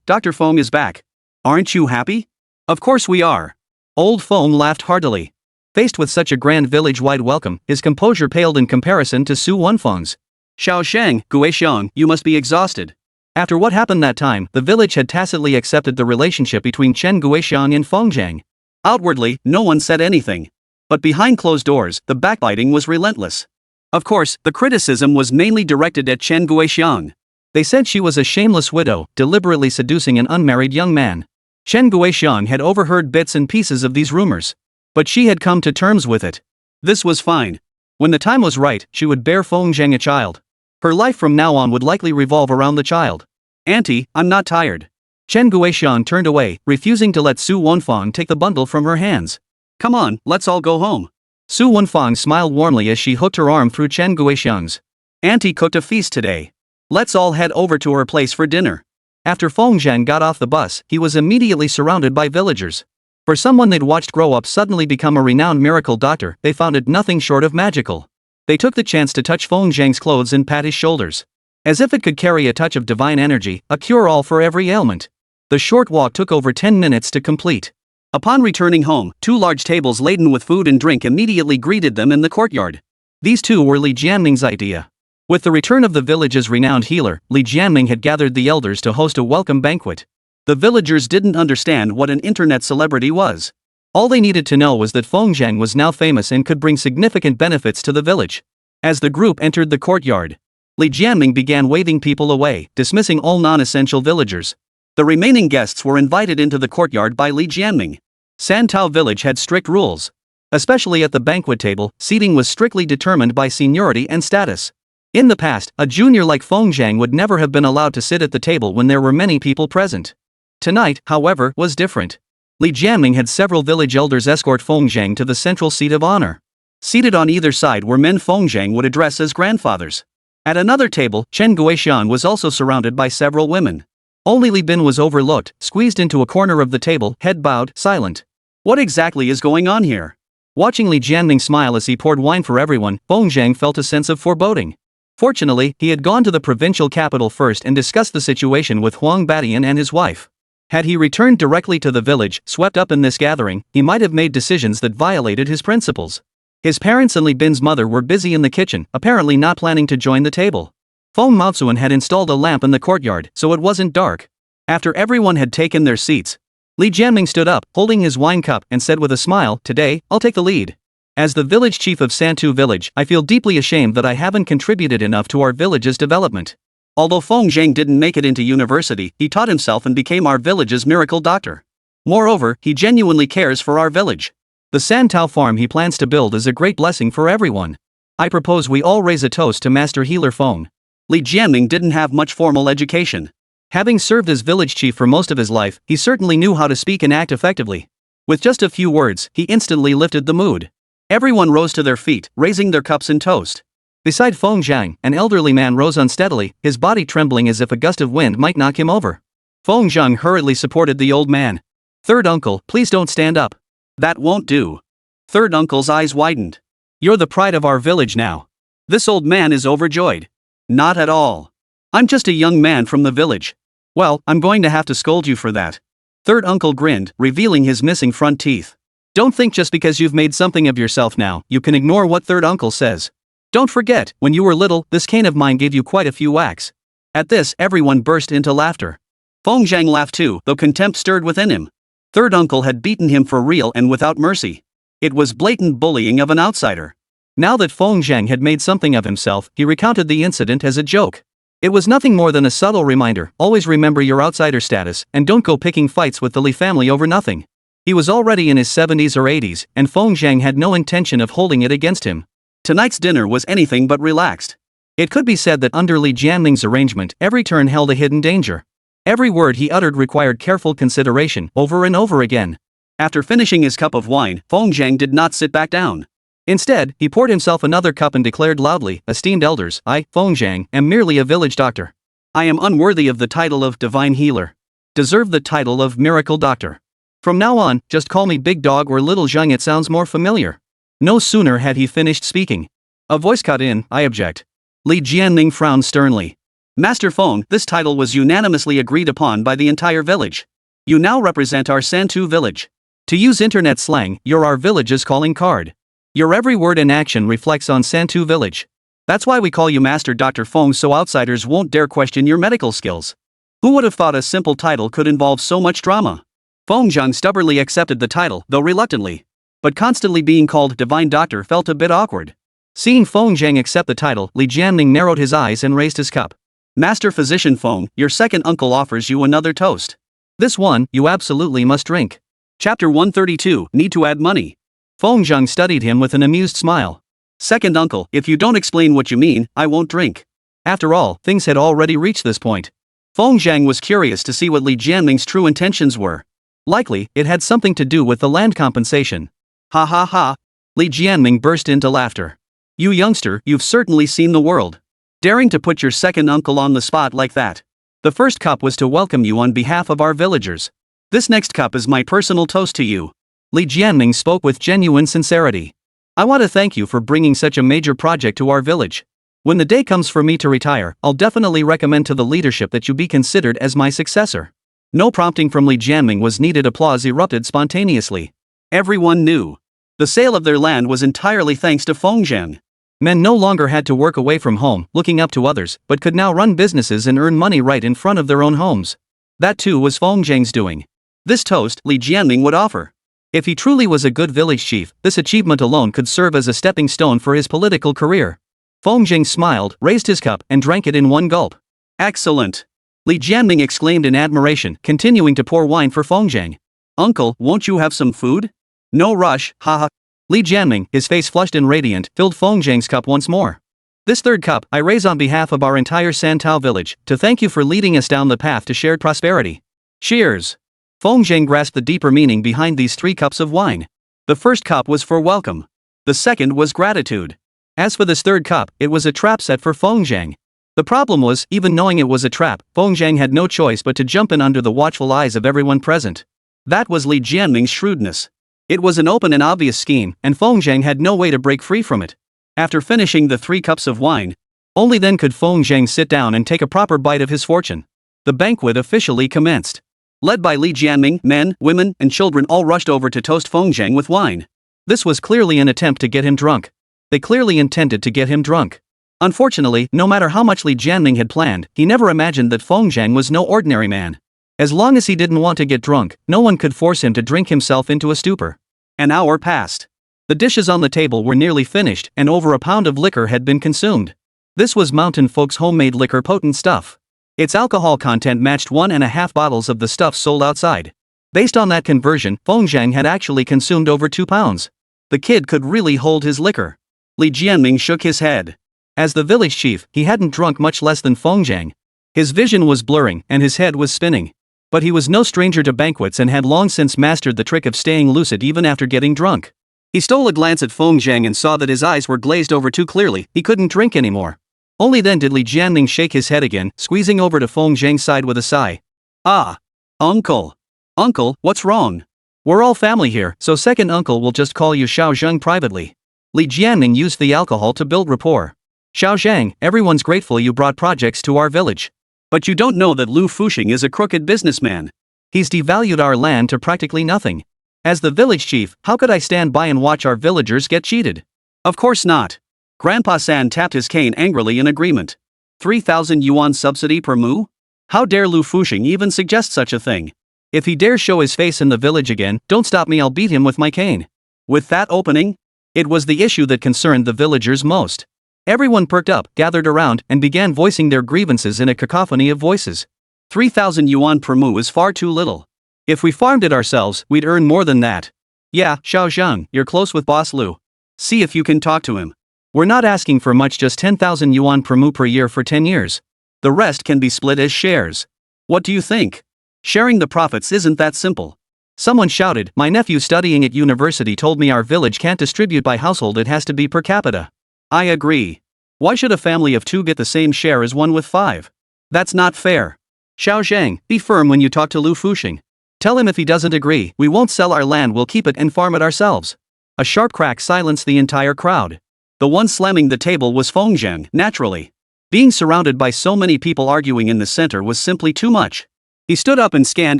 Dr. Feng is back. Aren't you happy? Of course we are. Old Feng laughed heartily. Faced with such a grand village-wide welcome, his composure paled in comparison to Su Wenfeng's. Xiao Sheng, Guixiang, you must be exhausted. After what happened that time, the village had tacitly accepted the relationship between Chen Guixiang and Feng Zhang. Outwardly, no one said anything. But behind closed doors, the backbiting was relentless. Of course, the criticism was mainly directed at Chen Guixiang. They said she was a shameless widow, deliberately seducing an unmarried young man. Chen Guixiang had overheard bits and pieces of these rumors. But she had come to terms with it. This was fine. When the time was right, she would bear Feng Zhang a child. Her life from now on would likely revolve around the child. Auntie, I'm not tired. Chen Guixiang turned away, refusing to let Su Wenfeng take the bundle from her hands. Come on, let's all go home. Su Wenfeng smiled warmly as she hooked her arm through Chen Guixiang's. Auntie cooked a feast today. Let's all head over to her place for dinner. After Feng Zhang got off the bus, he was immediately surrounded by villagers. For someone they'd watched grow up suddenly become a renowned miracle doctor, they found it nothing short of magical. They took the chance to touch Feng Zhang's clothes and pat his shoulders. As if it could carry a touch of divine energy, a cure-all for every ailment. The short walk took over 10 minutes to complete. Upon returning home, 2 large tables laden with food and drink immediately greeted them in the courtyard. These two were Li Jianming's idea. With the return of the village's renowned healer, Li Jianming had gathered the elders to host a welcome banquet. The villagers didn't understand what an internet celebrity was. All they needed to know was that Feng Zhang was now famous and could bring significant benefits to the village. As the group entered the courtyard, Li Jianming began waving people away, dismissing all non-essential villagers. The remaining guests were invited into the courtyard by Li Jianming. Santao village had strict rules. Especially at the banquet table, seating was strictly determined by seniority and status. In the past, a junior like Feng Zhang would never have been allowed to sit at the table when there were many people present. Tonight, however, was different. Li Jianming had several village elders escort Feng Zhang to the central seat of honor. Seated on either side were men Feng Zhang would address as grandfathers. At another table, Chen Guixiang was also surrounded by several women. Only Li Bin was overlooked, squeezed into a corner of the table, head bowed, silent. What exactly is going on here? Watching Li Jianming smile as he poured wine for everyone, Feng Zhang felt a sense of foreboding. Fortunately, he had gone to the provincial capital first and discussed the situation with Huang Batian and his wife. Had he returned directly to the village, swept up in this gathering, he might have made decisions that violated his principles. His parents and Li Bin's mother were busy in the kitchen, apparently not planning to join the table. Feng Maozuan had installed a lamp in the courtyard, so it wasn't dark. After everyone had taken their seats, Li Jianming stood up, holding his wine cup, and said with a smile, "Today, I'll take the lead. As the village chief of Santu village, I feel deeply ashamed that I haven't contributed enough to our village's development." Although Feng Zhang didn't make it into university, he taught himself and became our village's miracle doctor. Moreover, he genuinely cares for our village. The Santao farm he plans to build is a great blessing for everyone. I propose we all raise a toast to Master Healer Feng. Li Jianming didn't have much formal education. Having served as village chief for most of his life, he certainly knew how to speak and act effectively. With just a few words, he instantly lifted the mood. Everyone rose to their feet, raising their cups in toast. Beside Feng Zhang, an elderly man rose unsteadily, his body trembling as if a gust of wind might knock him over. Feng Zhang hurriedly supported the old man. "Third uncle, please don't stand up. That won't do." Third uncle's eyes widened. "You're the pride of our village now." This old man is overjoyed. "Not at all. I'm just a young man from the village." "Well, I'm going to have to scold you for that." Third uncle grinned, revealing his missing front teeth. "Don't think just because you've made something of yourself now, you can ignore what third uncle says. Don't forget, when you were little, this cane of mine gave you quite a few whacks." At this, everyone burst into laughter. Feng Zhang laughed too, though contempt stirred within him. Third uncle had beaten him for real and without mercy. It was blatant bullying of an outsider. Now that Feng Zhang had made something of himself, he recounted the incident as a joke. It was nothing more than a subtle reminder: always remember your outsider status, and don't go picking fights with the Li family over nothing. He was already in his 70s or 80s, and Feng Zhang had no intention of holding it against him. Tonight's dinner was anything but relaxed. It could be said that under Li Jianming's arrangement, every turn held a hidden danger. Every word he uttered required careful consideration, over and over again. After finishing his cup of wine, Feng Zhang did not sit back down. Instead, he poured himself another cup and declared loudly, "Esteemed elders, I, Feng Zhang, am merely a village doctor. I am unworthy of the title of divine healer. Deserve the title of miracle doctor. From now on, just call me Big Dog or Little Zhang, it sounds more familiar." No sooner had he finished speaking. A voice cut in, I object. Li Jianming frowned sternly. Master Feng, this title was unanimously agreed upon by the entire village. You now represent our Santu village. To use internet slang, you're our village's calling card. Your every word and action reflects on Santu village. That's why we call you Master Dr. Feng, so outsiders won't dare question your medical skills. Who would have thought a simple title could involve so much drama? Feng Zhang stubbornly accepted the title, though reluctantly. But constantly being called Divine Doctor felt a bit awkward. Seeing Feng Zhang accept the title, Li Jianming narrowed his eyes and raised his cup. Master Physician Feng, your second uncle offers you another toast. This one, you absolutely must drink. Chapter 132, Need to Add Money. Feng Zhang studied him with an amused smile. Second uncle, if you don't explain what you mean, I won't drink. After all, things had already reached this point. Feng Zhang was curious to see what Li Jianming's true intentions were. Likely, it had something to do with the land compensation. Ha ha ha. Li Jianming burst into laughter. You youngster, you've certainly seen the world. Daring to put your second uncle on the spot like that. The first cup was to welcome you on behalf of our villagers. This next cup is my personal toast to you. Li Jianming spoke with genuine sincerity. I want to thank you for bringing such a major project to our village. When the day comes for me to retire, I'll definitely recommend to the leadership that you be considered as my successor. No prompting from Li Jianming was needed. Applause erupted spontaneously. Everyone knew. The sale of their land was entirely thanks to Feng Zhang. Men no longer had to work away from home, looking up to others, but could now run businesses and earn money right in front of their own homes. That too was Feng Zhang's doing. This toast, Li Jianming would offer. If he truly was a good village chief, this achievement alone could serve as a stepping stone for his political career. Feng Zhang smiled, raised his cup, and drank it in one gulp. Excellent! Li Jianming exclaimed in admiration, continuing to pour wine for Feng Zhang. Uncle, won't you have some food? No rush, haha. Li Jianming, his face flushed and radiant, filled Feng Zhang's cup once more. This third cup, I raise on behalf of our entire Santao village, to thank you for leading us down the path to shared prosperity. Cheers! Feng Zhang grasped the deeper meaning behind these 3 cups of wine. The first cup was for welcome. The second was gratitude. As for this third cup, it was a trap set for Feng Zhang. The problem was, even knowing it was a trap, Feng Zhang had no choice but to jump in under the watchful eyes of everyone present. That was Li Jianming's shrewdness. It was an open and obvious scheme, and Feng Zhang had no way to break free from it. After finishing the 3 cups of wine, only then could Feng Zhang sit down and take a proper bite of his fortune. The banquet officially commenced. Led by Li Jianming, men, women, and children all rushed over to toast Feng Zhang with wine. This was clearly an attempt to get him drunk. They clearly intended to get him drunk. Unfortunately, no matter how much Li Jianming had planned, he never imagined that Feng Zhang was no ordinary man. As long as he didn't want to get drunk, no one could force him to drink himself into a stupor. An hour passed. The dishes on the table were nearly finished, and over a pound of liquor had been consumed. This was mountain folks' homemade liquor, potent stuff. Its alcohol content matched 1.5 bottles of the stuff sold outside. Based on that conversion, Feng Zhang had actually consumed over 2 pounds. The kid could really hold his liquor. Li Jianming shook his head. As the village chief, he hadn't drunk much less than Feng Zhang. His vision was blurring, and his head was spinning. But he was no stranger to banquets and had long since mastered the trick of staying lucid even after getting drunk. He stole a glance at Feng Zhang and saw that his eyes were glazed over too clearly. He couldn't drink anymore. Only then did Li Jianming shake his head again, squeezing over to Feng Zhang's side with a sigh. Ah! Uncle! Uncle, what's wrong? We're all family here, so second uncle will just call you Xiao Zheng privately. Li Jianming used the alcohol to build rapport. Xiao Zhang, everyone's grateful you brought projects to our village. But you don't know that Lu Fuxing is a crooked businessman. He's devalued our land to practically nothing. As the village chief, how could I stand by and watch our villagers get cheated? Of course not. Grandpa San tapped his cane angrily in agreement. 3,000 yuan subsidy per moo? How dare Lu Fuxing even suggest such a thing? If he dares show his face in the village again, don't stop me, I'll beat him with my cane. With that opening? It was the issue that concerned the villagers most. Everyone perked up, gathered around, and began voicing their grievances in a cacophony of voices. 3,000 yuan per moo is far too little. If we farmed it ourselves, we'd earn more than that. Yeah, Xiao Zhang, you're close with Boss Lu. See if you can talk to him. We're not asking for much, just 10,000 yuan per moo per year for 10 years. The rest can be split as shares. What do you think? Sharing the profits isn't that simple. Someone shouted, my nephew studying at university told me our village can't distribute by household, it has to be per capita. I agree. Why should a family of 2 get the same share as one with 5? That's not fair. Xiao Zhang, be firm when you talk to Lu Fuxing. Tell him if he doesn't agree, we won't sell our land, we'll keep it and farm it ourselves. A sharp crack silenced the entire crowd. The one slamming the table was Feng, naturally. Being surrounded by so many people arguing in the center was simply too much. He stood up and scanned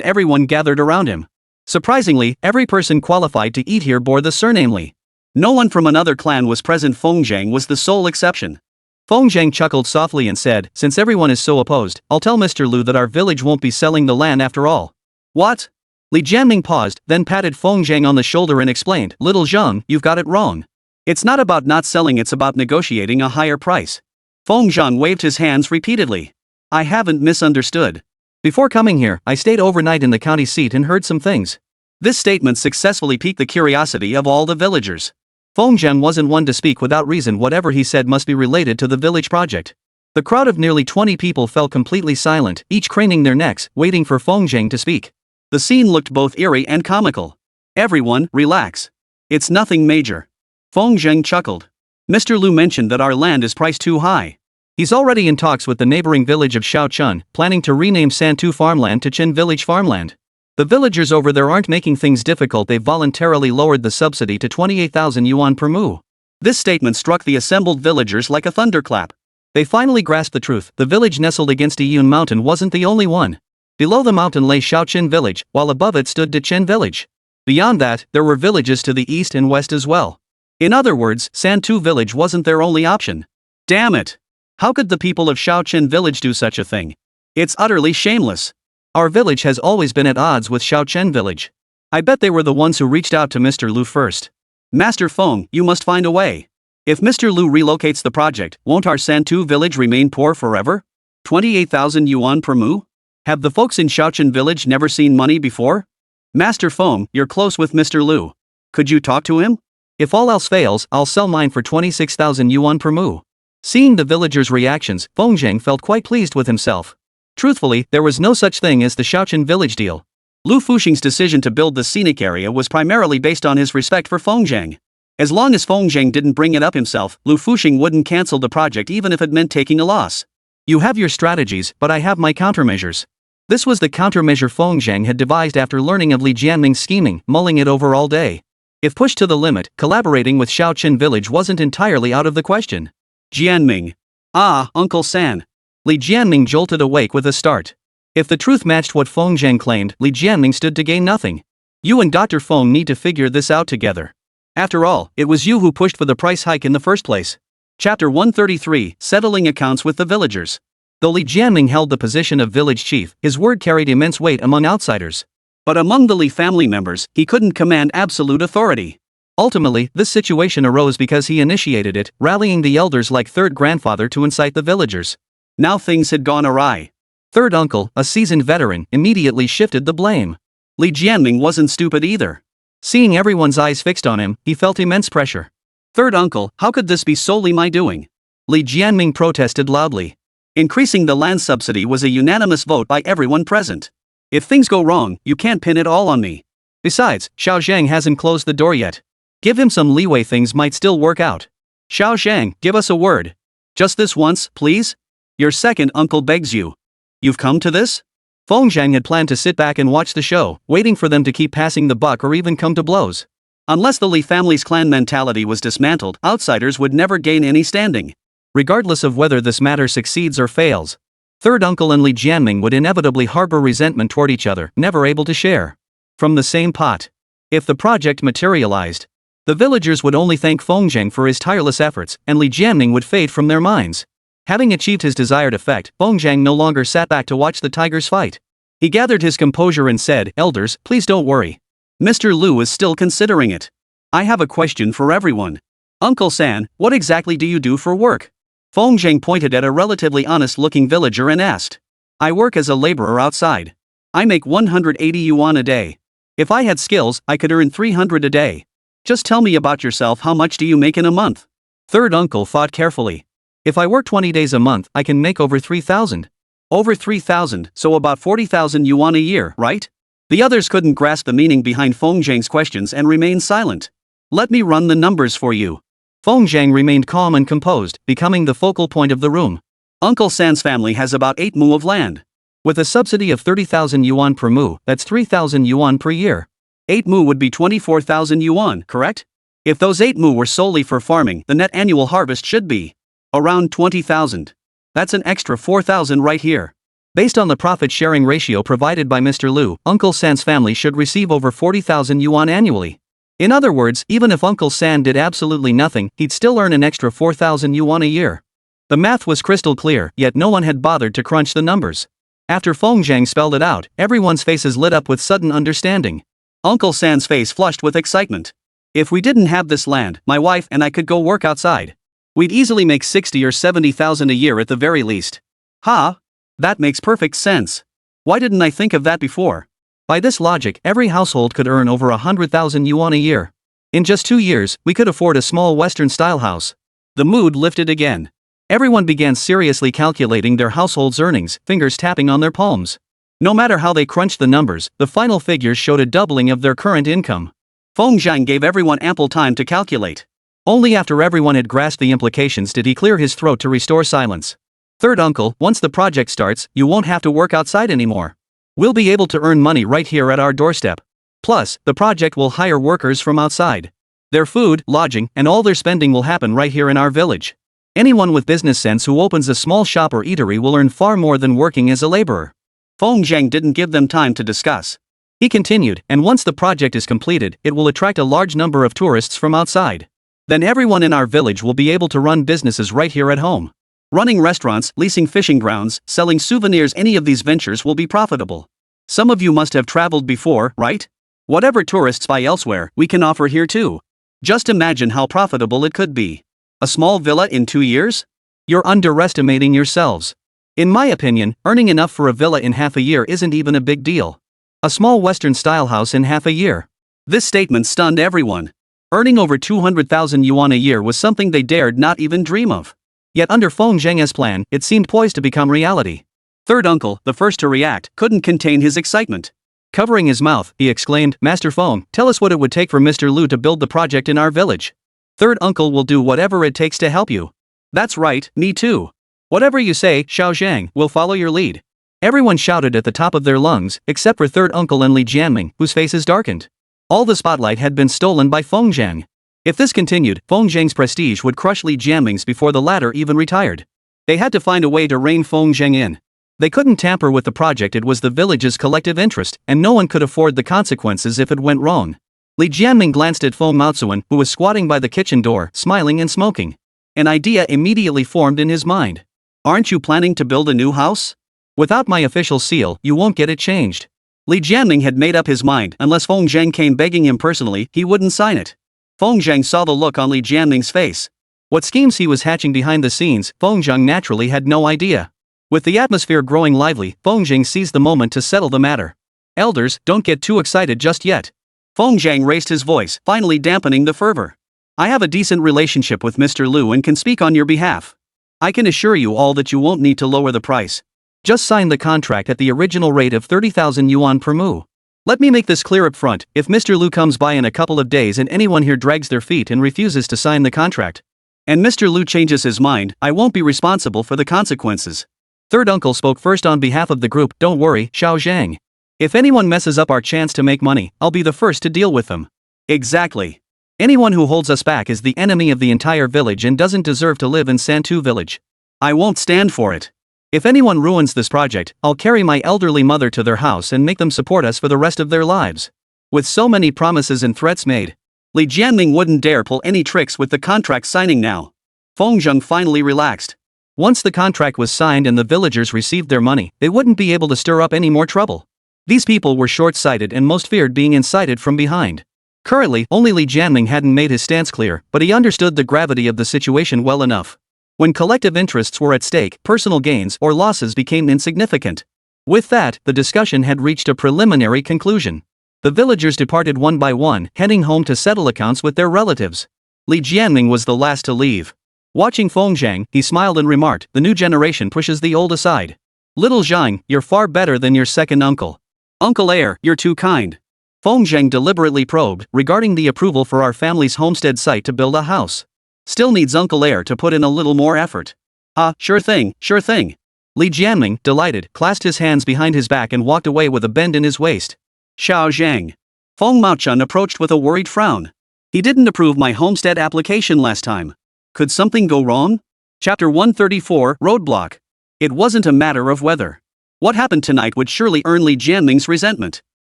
everyone gathered around him. Surprisingly, every person qualified to eat here bore the surname Li. No one from another clan was present. Feng was the sole exception. Feng chuckled softly and said, "Since everyone is so opposed, I'll tell Mr. Lu that our village won't be selling the land after all." "What?" Li Jianming paused, then patted Feng on the shoulder and explained, "Little Zheng, you've got it wrong. It's not about not selling, it's about negotiating a higher price." Feng waved his hands repeatedly. "I haven't misunderstood. Before coming here, I stayed overnight in the county seat and heard some things." This statement successfully piqued the curiosity of all the villagers. Feng wasn't one to speak without reason. Whatever he said must be related to the village project. The crowd of nearly 20 people fell completely silent, each craning their necks, waiting for Feng to speak. The scene looked both eerie and comical. "Everyone, relax. It's nothing major." Feng chuckled. "Mr. Lu mentioned that our land is priced too high. He's already in talks with the neighboring village of Shaochun, planning to rename Santu farmland to Qin village farmland. The villagers over there aren't making things difficult. They've voluntarily lowered the subsidy to 28,000 yuan per mu." This statement struck the assembled villagers like a thunderclap. They finally grasped the truth. The village nestled against a Yun mountain wasn't the only one. Below the mountain lay Shaochun village, while above it stood Dechen village. Beyond that, there were villages to the east and west as well. In other words, Santu village wasn't their only option. Damn it! How could the people of Shaochun village do such a thing? It's utterly shameless. Our village has always been at odds with Shaochun village. I bet they were the ones who reached out to Mr. Lu first. Master Feng, you must find a way. If Mr. Lu relocates the project, won't our Santu village remain poor forever? 28,000 yuan per mu? Have the folks in Shaochun village never seen money before? Master Feng, you're close with Mr. Lu. Could you talk to him? If all else fails, I'll sell mine for 26,000 yuan per mu. Seeing the villagers' reactions, Feng felt quite pleased with himself. Truthfully, there was no such thing as the Shaochun village deal. Lu Fuxing's decision to build the scenic area was primarily based on his respect for Feng. As long as Feng didn't bring it up himself, Lu Fuxing wouldn't cancel the project even if it meant taking a loss. "You have your strategies, but I have my countermeasures." This was the countermeasure Feng had devised after learning of Li Jianming's scheming, mulling it over all day. If pushed to the limit, collaborating with Shaochun village wasn't entirely out of the question. "Jianming. Ah, Uncle San." Li Jianming jolted awake with a start. If the truth matched what Feng claimed, Li Jianming stood to gain nothing. "You and Dr. Feng need to figure this out together. After all, it was you who pushed for the price hike in the first place." Chapter 133, Settling Accounts with the Villagers. Though Li Jianming held the position of village chief, his word carried immense weight among outsiders. But among the Li family members, he couldn't command absolute authority. Ultimately, this situation arose because he initiated it, rallying the elders like third grandfather to incite the villagers. Now things had gone awry. Third uncle, a seasoned veteran, immediately shifted the blame. Li Jianming wasn't stupid either. Seeing everyone's eyes fixed on him, he felt immense pressure. "Third uncle, how could this be solely my doing?" Li Jianming protested loudly. Increasing the land subsidy was a unanimous vote by everyone present. "If things go wrong, you can't pin it all on me. Besides, Xiao Zhang hasn't closed the door yet. Give him some leeway, things might still work out. Xiao Zhang, give us a word. Just this once, please? Your second uncle begs you." "You've come to this?" Feng had planned to sit back and watch the show, waiting for them to keep passing the buck or even come to blows. Unless the Li family's clan mentality was dismantled, outsiders would never gain any standing. Regardless of whether this matter succeeds or fails, third uncle and Li Jianming would inevitably harbor resentment toward each other, never able to share from the same pot. If the project materialized, the villagers would only thank Feng for his tireless efforts, and Li Jianming would fade from their minds. Having achieved his desired effect, Feng no longer sat back to watch the tigers fight. He gathered his composure and said, "Elders, please don't worry. Mr. Lu is still considering it. I have a question for everyone. Uncle San, what exactly do you do for work?" Feng pointed at a relatively honest-looking villager and asked. "I work as a laborer outside. I make 180 yuan a day. If I had skills, I could earn 300 a day. Just tell me about yourself. How much do you make in a month?" Third uncle thought carefully. "If I work 20 days a month, I can make over 3,000. Over 3,000, so about 40,000 yuan a year, right?" The others couldn't grasp the meaning behind Feng questions and remained silent. "Let me run the numbers for you." Feng remained calm and composed, becoming the focal point of the room. "Uncle San's family has about 8 mu of land. With a subsidy of 30,000 yuan per mu, that's 3,000 yuan per year. 8 mu would be 24,000 yuan, correct? If those 8 mu were solely for farming, the net annual harvest should be around 20,000. That's an extra 4,000 right here. Based on the profit-sharing ratio provided by Mr. Lu, Uncle San's family should receive over 40,000 yuan annually. In other words, even if Uncle San did absolutely nothing, he'd still earn an extra 4,000 yuan a year. The math was crystal clear, yet no one had bothered to crunch the numbers. After Feng Zhang spelled it out, everyone's faces lit up with sudden understanding. Uncle San's face flushed with excitement. If we didn't have this land, my wife and I could go work outside. We'd easily make 60 or 70,000 a year at the very least. Ha! That makes perfect sense. Why didn't I think of that before? By this logic, every household could earn over 100,000 yuan a year. In just 2 years, we could afford a small Western-style house. The mood lifted again. Everyone began seriously calculating their household's earnings, fingers tapping on their palms. No matter how they crunched the numbers, the final figures showed a doubling of their current income. Feng Zhang gave everyone ample time to calculate. Only after everyone had grasped the implications did he clear his throat to restore silence. Third uncle, once the project starts, you won't have to work outside anymore. We'll be able to earn money right here at our doorstep. Plus, the project will hire workers from outside. Their food, lodging, and all their spending will happen right here in our village. Anyone with business sense who opens a small shop or eatery will earn far more than working as a laborer. Feng Zhang didn't give them time to discuss. He continued, and once the project is completed, it will attract a large number of tourists from outside. Then everyone in our village will be able to run businesses right here at home. Running restaurants, leasing fishing grounds, selling souvenirs, any of these ventures will be profitable. Some of you must have traveled before, right? Whatever tourists buy elsewhere, we can offer here too. Just imagine how profitable it could be. A small villa in 2 years? You're underestimating yourselves. In my opinion, earning enough for a villa in half a year isn't even a big deal. A small Western-style house in half a year. This statement stunned everyone. Earning over 200,000 yuan a year was something they dared not even dream of. Yet under Feng Zhang's plan, it seemed poised to become reality. Third uncle, the first to react, couldn't contain his excitement. Covering his mouth, he exclaimed, "Master Feng, tell us what it would take for Mr. Lu to build the project in our village. Third uncle will do whatever it takes to help you." "That's right, me too. Whatever you say, Xiao Zhang, we'll follow your lead." Everyone shouted at the top of their lungs, except for third uncle and Li Jianming, whose faces darkened. All the spotlight had been stolen by Feng Zhang. If this continued, Feng Zhang's prestige would crush Li Jianming's before the latter even retired. They had to find a way to rein Feng Zhang in. They couldn't tamper with the project, it was the village's collective interest, and no one could afford the consequences if it went wrong. Li Jianming glanced at Feng Maozuan, who was squatting by the kitchen door, smiling and smoking. An idea immediately formed in his mind. "Aren't you planning to build a new house? Without my official seal, you won't get it changed." Li Jianming had made up his mind, unless Feng Zhang came begging him personally, he wouldn't sign it. Feng Zhang saw the look on Li Jianming's face. What schemes he was hatching behind the scenes, Feng Zhang naturally had no idea. With the atmosphere growing lively, Feng Zhang seized the moment to settle the matter. "Elders, don't get too excited just yet." Feng Zhang raised his voice, finally dampening the fervor. "I have a decent relationship with Mr. Lu and can speak on your behalf. I can assure you all that you won't need to lower the price. Just sign the contract at the original rate of 30,000 yuan per mu. Let me make this clear up front, if Mr. Lu comes by in a couple of days and anyone here drags their feet and refuses to sign the contract, and Mr. Lu changes his mind, I won't be responsible for the consequences." Third uncle spoke first on behalf of the group. "Don't worry, Xiao Zhang. If anyone messes up our chance to make money, I'll be the first to deal with them." "Exactly. Anyone who holds us back is the enemy of the entire village and doesn't deserve to live in Santu village. I won't stand for it. If anyone ruins this project, I'll carry my elderly mother to their house and make them support us for the rest of their lives." With so many promises and threats made, Li Jianming wouldn't dare pull any tricks with the contract signing now. Feng Zhang finally relaxed. Once the contract was signed and the villagers received their money, they wouldn't be able to stir up any more trouble. These people were short-sighted and most feared being incited from behind. Currently, only Li Jianming hadn't made his stance clear, but he understood the gravity of the situation well enough. When collective interests were at stake, personal gains or losses became insignificant. With that, the discussion had reached a preliminary conclusion. The villagers departed one by one, heading home to settle accounts with their relatives. Li Jianming was the last to leave. Watching Feng Zhang, he smiled and remarked, "The new generation pushes the old aside. Little Zhang, you're far better than your second uncle. Uncle Heir, you're too kind." Feng Zhang deliberately probed, regarding the approval for our family's homestead site to build a house. "Still needs Uncle Heir to put in a little more effort." "Ah, sure thing, sure thing." Li Jianming, delighted, clasped his hands behind his back and walked away with a bend in his waist. "Xiao Zhang." Feng Maochun approached with a worried frown. He didn't approve my homestead application last time. Could something go wrong? Chapter 134, Roadblock. It wasn't a matter of whether. What happened tonight would surely earn Li Jianming's resentment.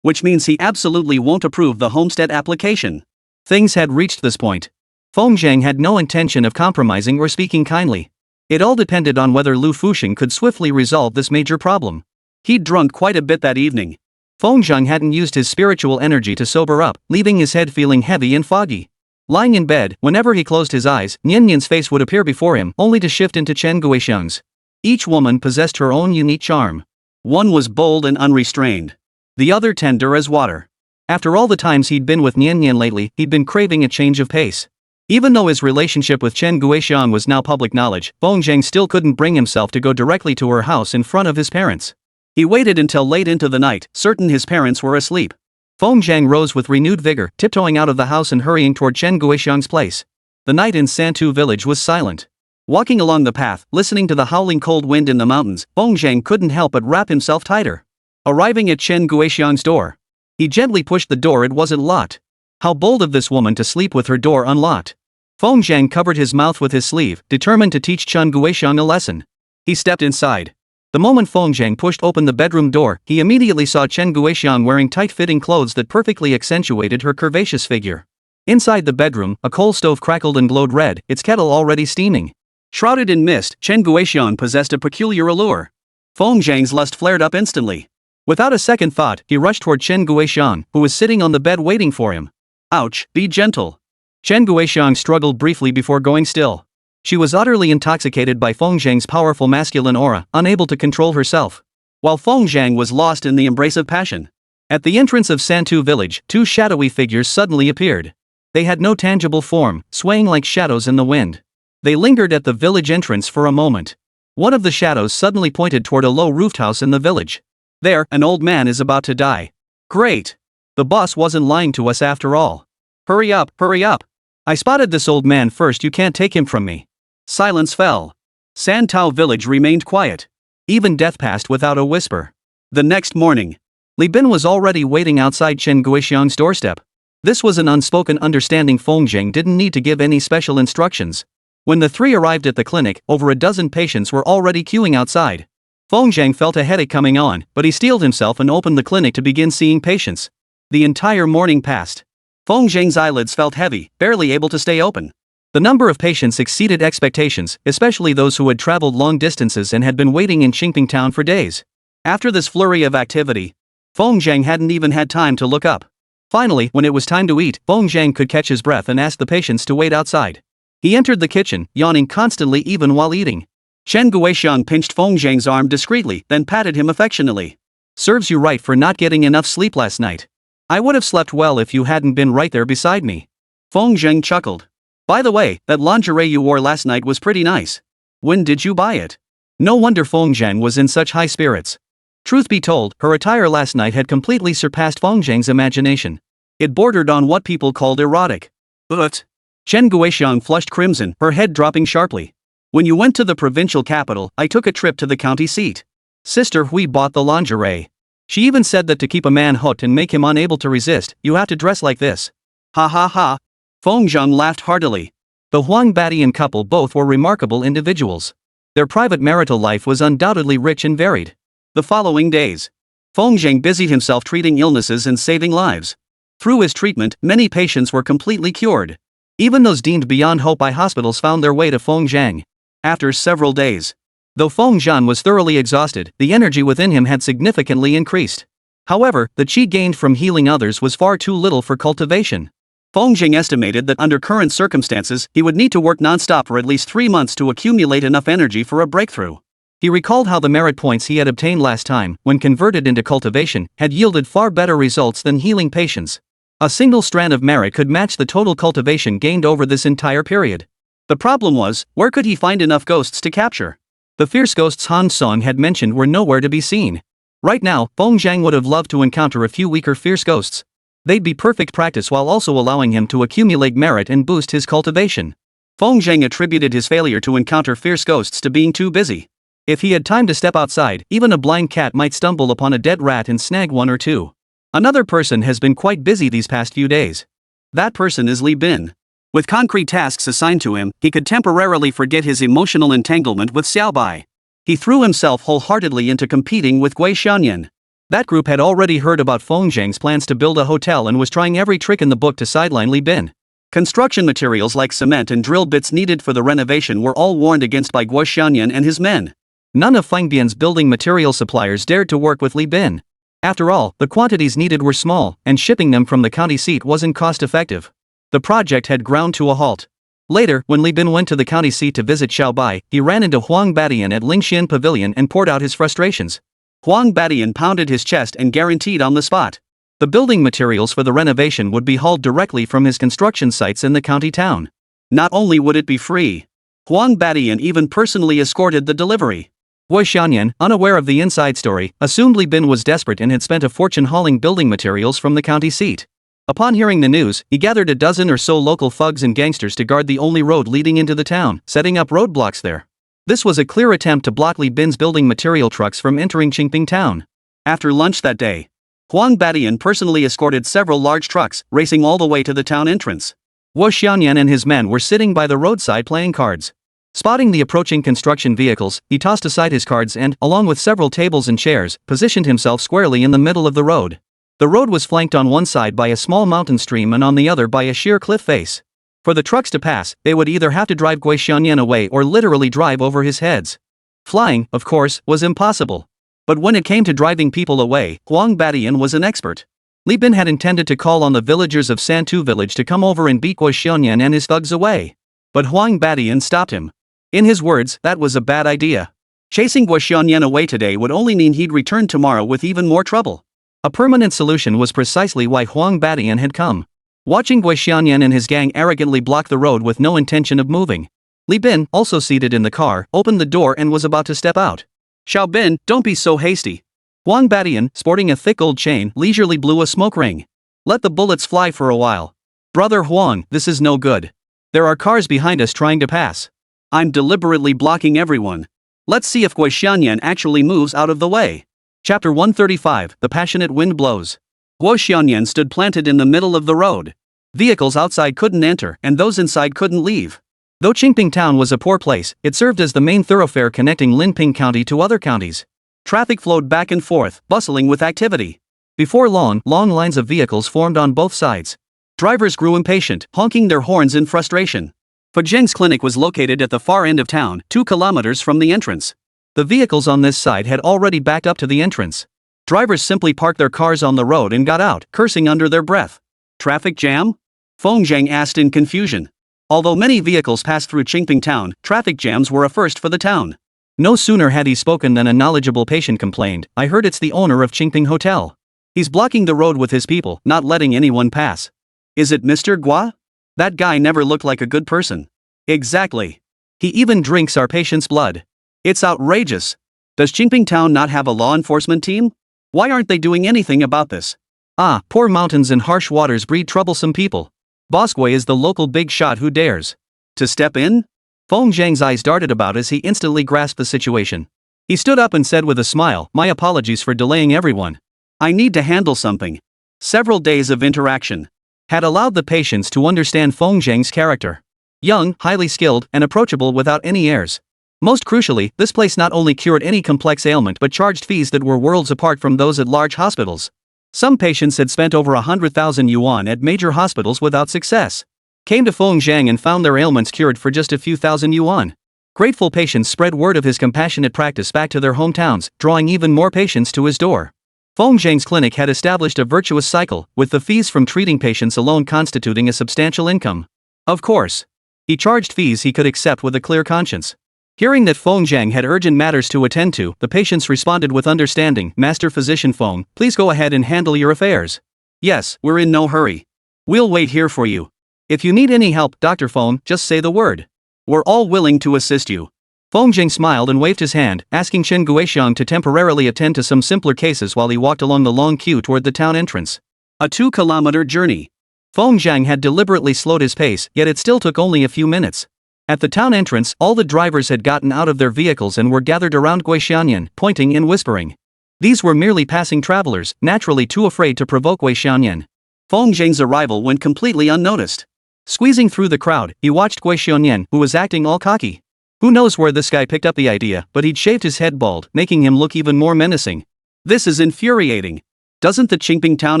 Which means he absolutely won't approve the homestead application. Things had reached this point. Feng Zhang had no intention of compromising or speaking kindly. It all depended on whether Lu Fusheng could swiftly resolve this major problem. He'd drunk quite a bit that evening. Feng Zhang hadn't used his spiritual energy to sober up, leaving his head feeling heavy and foggy. Lying in bed, whenever he closed his eyes, Nian Nian's face would appear before him, only to shift into Chen Guixiang's. Each woman possessed her own unique charm. One was bold and unrestrained. The other tender as water. After all the times he'd been with Nian Nian lately, he'd been craving a change of pace. Even though his relationship with Chen Guixiang was now public knowledge, Feng Zhang still couldn't bring himself to go directly to her house in front of his parents. He waited until late into the night, certain his parents were asleep. Feng Zhang rose with renewed vigor, tiptoeing out of the house and hurrying toward Chen Guixiang's place. The night in Santu village was silent. Walking along the path, listening to the howling cold wind in the mountains, Feng Zhang couldn't help but wrap himself tighter. Arriving at Chen Guixiang's door, he gently pushed the door. It wasn't locked. How bold of this woman to sleep with her door unlocked. Feng Zhang covered his mouth with his sleeve, determined to teach Chen Guixiang a lesson. He stepped inside. The moment Feng Zhang pushed open the bedroom door, he immediately saw Chen Guixiang wearing tight-fitting clothes that perfectly accentuated her curvaceous figure. Inside the bedroom, a coal stove crackled and glowed red, its kettle already steaming. Shrouded in mist, Chen Guixiang possessed a peculiar allure. Feng Zhang's lust flared up instantly. Without a second thought, he rushed toward Chen Guixiang, who was sitting on the bed waiting for him. Ouch, be gentle. Chen Guixiang struggled briefly before going still. She was utterly intoxicated by Feng Zhang's powerful masculine aura, unable to control herself. While Feng Zhang was lost in the embrace of passion. At the entrance of Santu village, two shadowy figures suddenly appeared. They had no tangible form, swaying like shadows in the wind. They lingered at the village entrance for a moment. One of the shadows suddenly pointed toward a low-roofed house in the village. There, an old man is about to die. Great! The boss wasn't lying to us after all. Hurry up, hurry up! I spotted this old man first, you can't take him from me. Silence fell. Santao village remained quiet. Even death passed without a whisper. The next morning, Li Bin was already waiting outside Chen Guixiang's doorstep. This was an unspoken understanding. Feng Zhang didn't need to give any special instructions. When the three arrived at the clinic, over a dozen patients were already queuing outside. Feng Zhang felt a headache coming on, but he steeled himself and opened the clinic to begin seeing patients. The entire morning passed. Feng Zhang's eyelids felt heavy, barely able to stay open. The number of patients exceeded expectations, especially those who had traveled long distances and had been waiting in Qingping town for days. After this flurry of activity, Feng Zhang hadn't even had time to look up. Finally, when it was time to eat, Feng Zhang could catch his breath and asked the patients to wait outside. He entered the kitchen, yawning constantly even while eating. Chen Guixiang pinched Feng Zhang's arm discreetly, then patted him affectionately. Serves you right for not getting enough sleep last night. I would have slept well if you hadn't been right there beside me. Feng Zhang chuckled. By the way, that lingerie you wore last night was pretty nice. When did you buy it? No wonder Feng Zhang was in such high spirits. Truth be told, her attire last night had completely surpassed Feng Zhang's imagination. It bordered on what people called erotic. But Chen Guixiang flushed crimson, her head dropping sharply. When you went to the provincial capital, I took a trip to the county seat. Sister Hui bought the lingerie. She even said that to keep a man hooked and make him unable to resist, you have to dress like this. Ha ha ha. Feng Zhang laughed heartily. The Huang Badian couple both were remarkable individuals. Their private marital life was undoubtedly rich and varied. The following days, Feng Zhang busied himself treating illnesses and saving lives. Through his treatment, many patients were completely cured. Even those deemed beyond hope by hospitals found their way to Feng Zhang. After several days, though Feng Zhang was thoroughly exhausted, the energy within him had significantly increased. However, the qi gained from healing others was far too little for cultivation. Feng Zhang estimated that under current circumstances, he would need to work non-stop for at least 3 months to accumulate enough energy for a breakthrough. He recalled how the merit points he had obtained last time, when converted into cultivation, had yielded far better results than healing patients. A single strand of merit could match the total cultivation gained over this entire period. The problem was, where could he find enough ghosts to capture? The fierce ghosts Han Song had mentioned were nowhere to be seen. Right now, Feng Zhang would have loved to encounter a few weaker fierce ghosts. They'd be perfect practice while also allowing him to accumulate merit and boost his cultivation. Feng Zhang attributed his failure to encounter fierce ghosts to being too busy. If he had time to step outside, even a blind cat might stumble upon a dead rat and snag one or two. Another person has been quite busy these past few days. That person is Li Bin. With concrete tasks assigned to him, he could temporarily forget his emotional entanglement with Xiaobai. He threw himself wholeheartedly into competing with Gui Xianyan. That group had already heard about Feng Zhang's plans to build a hotel and was trying every trick in the book to sideline Li Bin. Construction materials like cement and drill bits needed for the renovation were all warned against by Gui Xianyan and his men. None of Feng Bian's building material suppliers dared to work with Li Bin. After all, the quantities needed were small, and shipping them from the county seat wasn't cost-effective. The project had ground to a halt. Later, when Li Bin went to the county seat to visit Xiaobai, he ran into Huang Badian at Lingxian Pavilion and poured out his frustrations. Huang Badian pounded his chest and guaranteed on the spot. The building materials for the renovation would be hauled directly from his construction sites in the county town. Not only would it be free, Huang Badian even personally escorted the delivery. Gui Xianyan, unaware of the inside story, assumed Li Bin was desperate and had spent a fortune hauling building materials from the county seat. Upon hearing the news, he gathered a dozen or so local thugs and gangsters to guard the only road leading into the town, setting up roadblocks there. This was a clear attempt to block Li Bin's building material trucks from entering Qingping town. After lunch that day, Huang Badian personally escorted several large trucks, racing all the way to the town entrance. Gui Xianyan and his men were sitting by the roadside playing cards. Spotting the approaching construction vehicles, he tossed aside his cards and, along with several tables and chairs, positioned himself squarely in the middle of the road. The road was flanked on one side by a small mountain stream and on the other by a sheer cliff face. For the trucks to pass, they would either have to drive Gui Xianyan away or literally drive over his heads. Flying, of course, was impossible. But when it came to driving people away, Huang Badian was an expert. Li Bin had intended to call on the villagers of Santu village to come over and beat Gui Xianyan and his thugs away. But Huang Badian stopped him. In his words, that was a bad idea. Chasing Gui Xianyan away today would only mean he'd return tomorrow with even more trouble. A permanent solution was precisely why Huang Badian had come. Watching Gui Xianyan and his gang arrogantly block the road with no intention of moving, Li Bin, also seated in the car, opened the door and was about to step out. "Xiao Bin, don't be so hasty." Huang Badian, sporting a thick gold chain, leisurely blew a smoke ring. "Let the bullets fly for a while. Brother Huang, this is no good. There are cars behind us trying to pass. I'm deliberately blocking everyone. Let's see if Gui Xianyan actually moves out of the way." Chapter 135, The Passionate Wind Blows. Gui Xianyan stood planted in the middle of the road. Vehicles outside couldn't enter and those inside couldn't leave. Though Qingping town was a poor place, it served as the main thoroughfare connecting Linping County to other counties. Traffic flowed back and forth, bustling with activity. Before long lines of vehicles formed on both sides. Drivers grew impatient, honking their horns in frustration. Feng clinic was located at the far end of town, 2 kilometers from the entrance. The vehicles on this side had already backed up to the entrance. Drivers simply parked their cars on the road and got out, cursing under their breath. "Traffic jam?" Feng Zhang asked in confusion. Although many vehicles passed through Qingping town, traffic jams were a first for the town. No sooner had he spoken than a knowledgeable patient complained, "I heard it's the owner of Qingping Hotel. He's blocking the road with his people, not letting anyone pass." "Is it Mr. Gua? That guy never looked like a good person." "Exactly. He even drinks our patient's blood. It's outrageous. Does Qingping town not have a law enforcement team? Why aren't they doing anything about this?" "Ah, poor mountains and harsh waters breed troublesome people. Boss Gui is the local big shot who dares to step in?" Feng Zhang's eyes darted about as he instantly grasped the situation. He stood up and said with a smile, "My apologies for delaying everyone. I need to handle something." Several days of interaction had allowed the patients to understand Feng Zhang's character. Young, highly skilled, and approachable without any airs. Most crucially, this place not only cured any complex ailment but charged fees that were worlds apart from those at large hospitals. Some patients had spent over 100,000 yuan at major hospitals without success. Came to Feng Zhang and found their ailments cured for just a few thousand yuan. Grateful patients spread word of his compassionate practice back to their hometowns, drawing even more patients to his door. Feng Zhang's clinic had established a virtuous cycle, with the fees from treating patients alone constituting a substantial income. Of course, he charged fees he could accept with a clear conscience. Hearing that Feng Zhang had urgent matters to attend to, the patients responded with understanding. "Master Physician Feng, please go ahead and handle your affairs." "Yes, we're in no hurry. We'll wait here for you. If you need any help, Dr. Feng, just say the word. We're all willing to assist you." Feng Zhang smiled and waved his hand, asking Chen Guixiang to temporarily attend to some simpler cases while he walked along the long queue toward the town entrance. A 2-kilometer journey. Feng Zhang had deliberately slowed his pace, yet it still took only a few minutes. At the town entrance, all the drivers had gotten out of their vehicles and were gathered around Gui Xianyan, pointing and whispering. These were merely passing travelers, naturally too afraid to provoke Gui Xianyan. Feng Zheng's arrival went completely unnoticed. Squeezing through the crowd, he watched Gui Xianyan, who was acting all cocky. Who knows where this guy picked up the idea, but he'd shaved his head bald, making him look even more menacing. This is infuriating. Doesn't the Qingping Town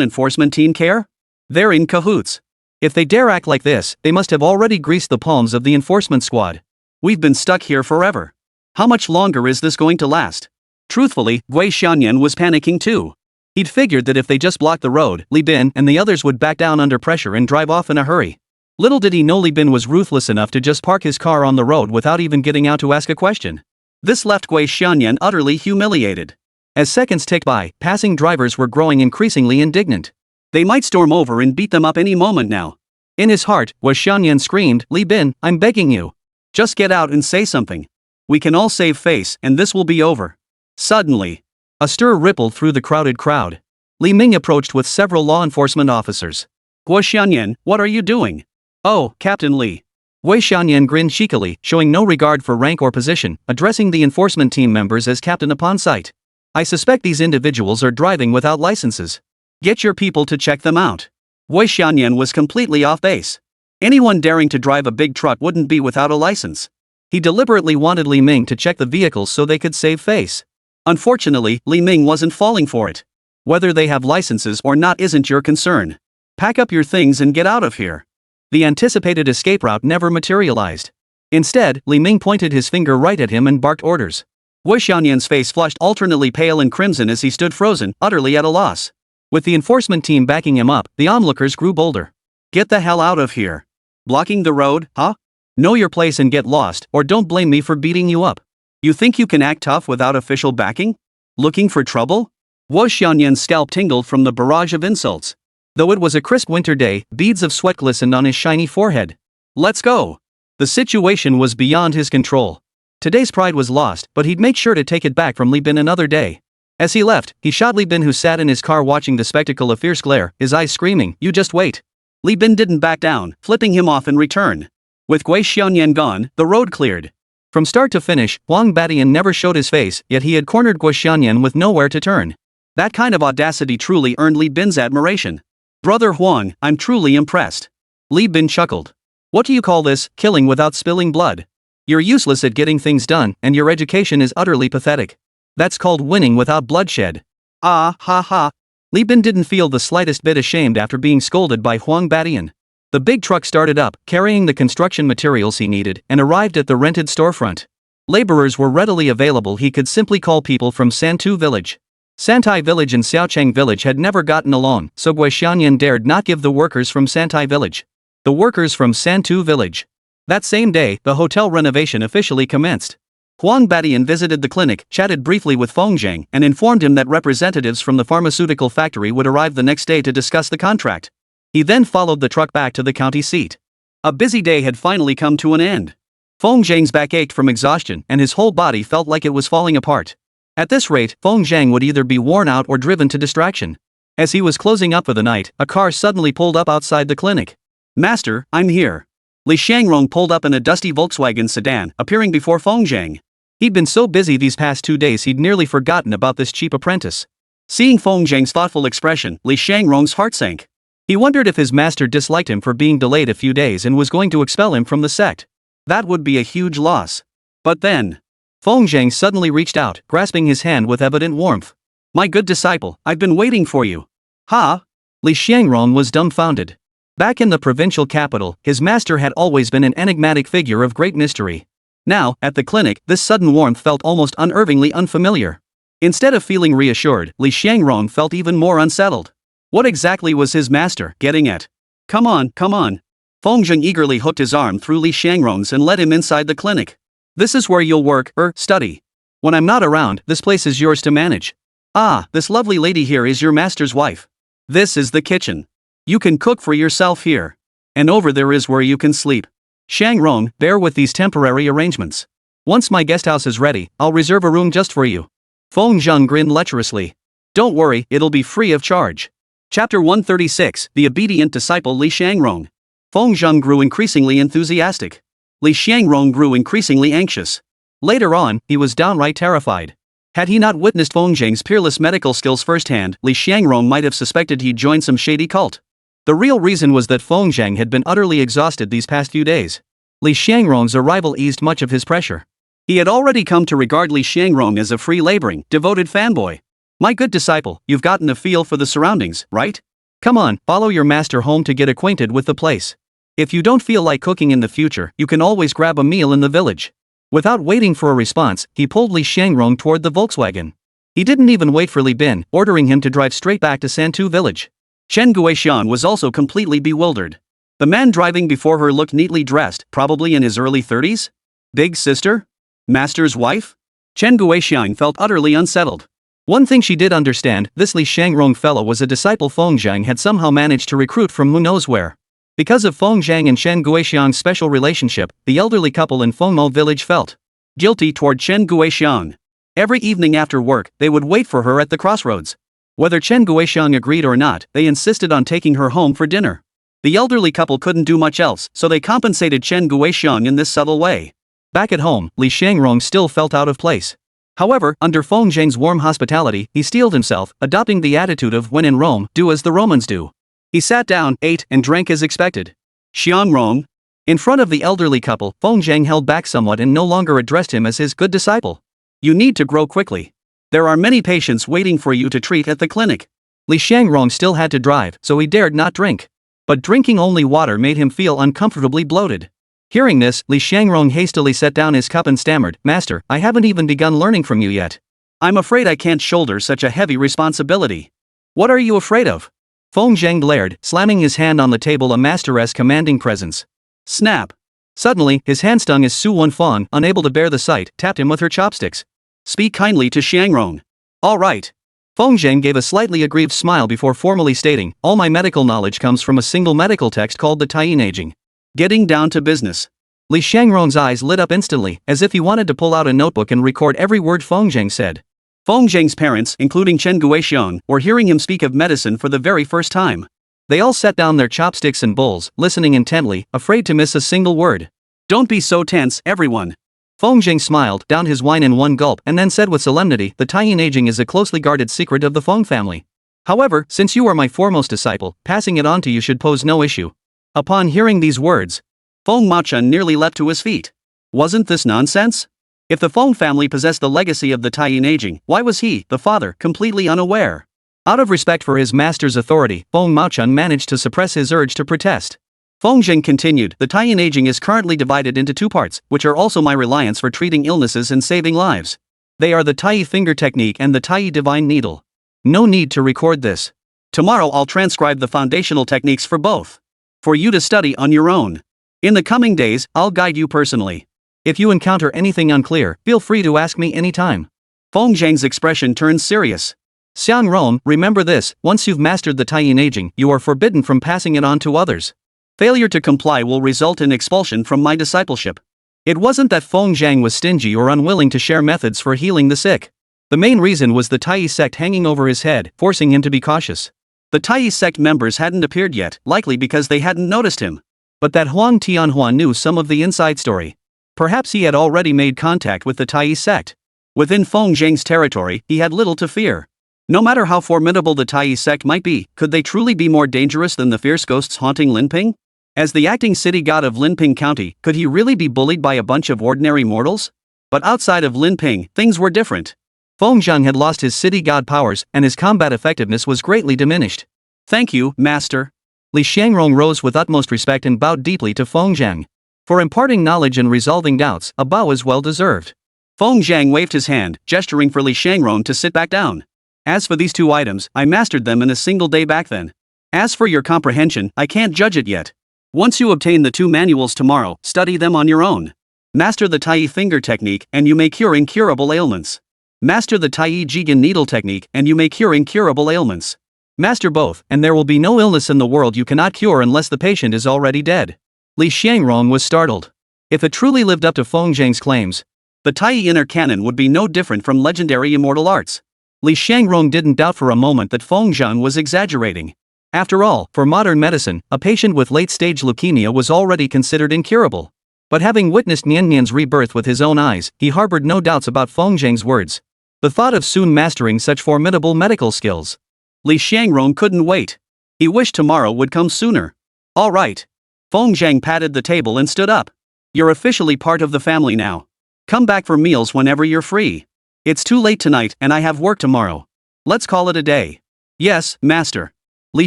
enforcement team care? They're in cahoots. If they dare act like this, they must have already greased the palms of the enforcement squad. We've been stuck here forever. How much longer is this going to last? Truthfully, Gui Xianyan was panicking too. He'd figured that if they just blocked the road, Li Bin and the others would back down under pressure and drive off in a hurry. Little did he know Li Bin was ruthless enough to just park his car on the road without even getting out to ask a question. This left Gui Xianyan utterly humiliated. As seconds ticked by, passing drivers were growing increasingly indignant. They might storm over and beat them up any moment now. In his heart, Gui Xianyan screamed, "Li Bin, I'm begging you. Just get out and say something. We can all save face and this will be over." Suddenly, a stir rippled through the crowded crowd. Li Ming approached with several law enforcement officers. "Gui Xianyan, what are you doing?" "Oh, Captain Li." Gui Xianyan grinned cheekily, showing no regard for rank or position, addressing the enforcement team members as captain upon sight. "I suspect these individuals are driving without licenses. Get your people to check them out." Gui Xianyan was completely off base. Anyone daring to drive a big truck wouldn't be without a license. He deliberately wanted Li Ming to check the vehicles so they could save face. Unfortunately, Li Ming wasn't falling for it. Whether they have licenses or not isn't your concern. Pack up your things and get out of here. The anticipated escape route never materialized. Instead, Li Ming pointed his finger right at him and barked orders. Gui Xianyan's face flushed alternately pale and crimson as he stood frozen, utterly at a loss. With the enforcement team backing him up, the onlookers grew bolder. "Get the hell out of here. Blocking the road, huh? Know your place and get lost, or don't blame me for beating you up. You think you can act tough without official backing? Looking for trouble?" Gui Xianyan's scalp tingled from the barrage of insults. Though it was a crisp winter day, beads of sweat glistened on his shiny forehead. "Let's go." The situation was beyond his control. Today's pride was lost, but he'd make sure to take it back from Li Bin another day. As he left, he shot Li Bin, who sat in his car watching the spectacle a fierce glare, his eyes screaming, "You just wait." Li Bin didn't back down, flipping him off in return. With Gui Xianyan gone, the road cleared. From start to finish, Huang Badian never showed his face, yet he had cornered Gui Xianyan with nowhere to turn. That kind of audacity truly earned Li Bin's admiration. "Brother Huang, I'm truly impressed." Li Bin chuckled. "What do you call this, killing without spilling blood? You're useless at getting things done, and your education is utterly pathetic. That's called winning without bloodshed." "Ah, ha ha." Li Bin didn't feel the slightest bit ashamed after being scolded by Huang Badian. The big truck started up, carrying the construction materials he needed, and arrived at the rented storefront. Laborers were readily available. He could simply call people from Santu village. Santai village and Xiaocheng village had never gotten along, so Gui Xianyan dared not give the workers from Santai village. The workers from Santu village. That same day, the hotel renovation officially commenced. Huang Badian visited the clinic, chatted briefly with Feng Zheng, and informed him that representatives from the pharmaceutical factory would arrive the next day to discuss the contract. He then followed the truck back to the county seat. A busy day had finally come to an end. Feng Zheng's back ached from exhaustion, and his whole body felt like it was falling apart. At this rate, Feng Zheng would either be worn out or driven to distraction. As he was closing up for the night, a car suddenly pulled up outside the clinic. "Master, I'm here." Li Shangrong pulled up in a dusty Volkswagen sedan, appearing before Feng Zheng. He'd been so busy these past 2 days he'd nearly forgotten about this cheap apprentice. Seeing Feng Zheng's thoughtful expression, Li Shangrong's heart sank. He wondered if his master disliked him for being delayed a few days and was going to expel him from the sect. That would be a huge loss. But then, Feng Zheng suddenly reached out, grasping his hand with evident warmth. "My good disciple, I've been waiting for you." "Ha?" Li Shangrong was dumbfounded. Back in the provincial capital, his master had always been an enigmatic figure of great mystery. Now, at the clinic, this sudden warmth felt almost unnervingly unfamiliar. Instead of feeling reassured, Li Shangrong felt even more unsettled. What exactly was his master getting at? Come on. Feng Zheng eagerly hooked his arm through Li Shangrong's and led him inside the clinic. "This is where you'll work, study. When I'm not around, this place is yours to manage. Ah, this lovely lady here is your master's wife. This is the kitchen. You can cook for yourself here. And over there is where you can sleep. Shangrong, bear with these temporary arrangements. Once my guesthouse is ready, I'll reserve a room just for you." Feng Zheng grinned lecherously. "Don't worry, it'll be free of charge." Chapter 136, The Obedient Disciple Li Shangrong. Feng Zheng grew increasingly enthusiastic. Li Shangrong grew increasingly anxious. Later on, he was downright terrified. Had he not witnessed Feng Zheng's peerless medical skills firsthand, Li Shangrong might have suspected he'd joined some shady cult. The real reason was that Feng Zhang had been utterly exhausted these past few days. Li Xiangrong's arrival eased much of his pressure. He had already come to regard Li Xiangrong as a free-laboring, devoted fanboy. My good disciple, you've gotten a feel for the surroundings, right? Come on, follow your master home to get acquainted with the place. If you don't feel like cooking in the future, you can always grab a meal in the village. Without waiting for a response, he pulled Li Xiangrong toward the Volkswagen. He didn't even wait for Li Bin, ordering him to drive straight back to Santu village. Chen Guixian was also completely bewildered. The man driving before her looked neatly dressed, probably in his early 30s? Big sister? Master's wife? Chen Guixian felt utterly unsettled. One thing she did understand, this Li Xiangrong fellow was a disciple Feng Zhang had somehow managed to recruit from who knows where. Because of Feng Zhang and Chen Guixian's special relationship, the elderly couple in Fengmo village felt guilty toward Chen Guixian. Every evening after work, they would wait for her at the crossroads. Whether Chen Guixian agreed or not, they insisted on taking her home for dinner. The elderly couple couldn't do much else, so they compensated Chen Guixian in this subtle way. Back at home, Li Xiangrong still felt out of place. However, under Feng Zhang's warm hospitality, he steeled himself, adopting the attitude of when in Rome, do as the Romans do. He sat down, ate, and drank as expected. Xiangrong. In front of the elderly couple, Feng Zhang held back somewhat and no longer addressed him as his good disciple. You need to grow quickly. There are many patients waiting for you to treat at the clinic. Li Xiangrong still had to drive, so he dared not drink. But drinking only water made him feel uncomfortably bloated. Hearing this, Li Xiangrong hastily set down his cup and stammered, Master, I haven't even begun learning from you yet. I'm afraid I can't shoulder such a heavy responsibility. What are you afraid of? Feng Zhang glared, slamming his hand on the table, a master's commanding presence. Snap. Suddenly, his hand stung as Su Wenfang, unable to bear the sight, tapped him with her chopsticks. Speak kindly to Xiangrong. All right. Feng Zhang gave a slightly aggrieved smile before formally stating, all my medical knowledge comes from a single medical text called the Tyrants. Getting down to business. Li Xiangrong's eyes lit up instantly, as if he wanted to pull out a notebook and record every word Feng Zhang said. Feng Zhang's parents, including Chen Guixian, were hearing him speak of medicine for the very first time. They all set down their chopsticks and bowls, listening intently, afraid to miss a single word. Don't be so tense, everyone. Feng Zhang smiled, downed his wine in one gulp, and then said with solemnity, the Taiyin aging is a closely guarded secret of the Feng family. However, since you are my foremost disciple, passing it on to you should pose no issue. Upon hearing these words, Feng Maochen nearly leapt to his feet. Wasn't this nonsense? If the Feng family possessed the legacy of the Taiyin aging, why was he, the father, completely unaware? Out of respect for his master's authority, Feng Maochen managed to suppress his urge to protest. Feng Zhang continued, the Taiyin aging is currently divided into two parts, which are also my reliance for treating illnesses and saving lives. They are the Tai finger technique and the Tai divine needle. No need to record this. Tomorrow I'll transcribe the foundational techniques for both. For you to study on your own. In the coming days, I'll guide you personally. If you encounter anything unclear, feel free to ask me anytime. Feng Zhang's expression turned serious. Xiangrong, remember this, once you've mastered the Taiyin aging, you are forbidden from passing it on to others. Failure to comply will result in expulsion from my discipleship. It wasn't that Feng Zhang was stingy or unwilling to share methods for healing the sick. The main reason was the Tai sect hanging over his head, forcing him to be cautious. The Tai sect members hadn't appeared yet, likely because they hadn't noticed him. But that Huang Tianhua knew some of the inside story. Perhaps he had already made contact with the Tai sect. Within Feng Zhang's territory, he had little to fear. No matter how formidable the Tai sect might be, could they truly be more dangerous than the fierce ghosts haunting Linping? As the acting city god of Linping County, could he really be bullied by a bunch of ordinary mortals? But outside of Linping, things were different. Feng Zhang had lost his city god powers, and his combat effectiveness was greatly diminished. Thank you, master. Li Xiangrong rose with utmost respect and bowed deeply to Feng Zhang. For imparting knowledge and resolving doubts, a bow is well deserved. Feng Zhang waved his hand, gesturing for Li Xiangrong to sit back down. As for these two items, I mastered them in a single day back then. As for your comprehension, I can't judge it yet. Once you obtain the two manuals tomorrow, study them on your own. Master the Tai finger technique, and you may cure incurable ailments. Master the Tai Jigen needle technique, and you may cure incurable ailments. Master both, and there will be no illness in the world you cannot cure unless the patient is already dead. Li Xiangrong was startled. If it truly lived up to Feng Zhang's claims, the Tai inner canon would be no different from legendary immortal arts. Li Xiangrong didn't doubt for a moment that Feng Zhang was exaggerating. After all, for modern medicine, a patient with late-stage leukemia was already considered incurable. But having witnessed Nian's rebirth with his own eyes, he harbored no doubts about Feng Zhang's words. The thought of soon mastering such formidable medical skills. Li Xiangrong couldn't wait. He wished tomorrow would come sooner. All right. Feng Zhang patted the table and stood up. You're officially part of the family now. Come back for meals whenever you're free. It's too late tonight and I have work tomorrow. Let's call it a day. Yes, master. Li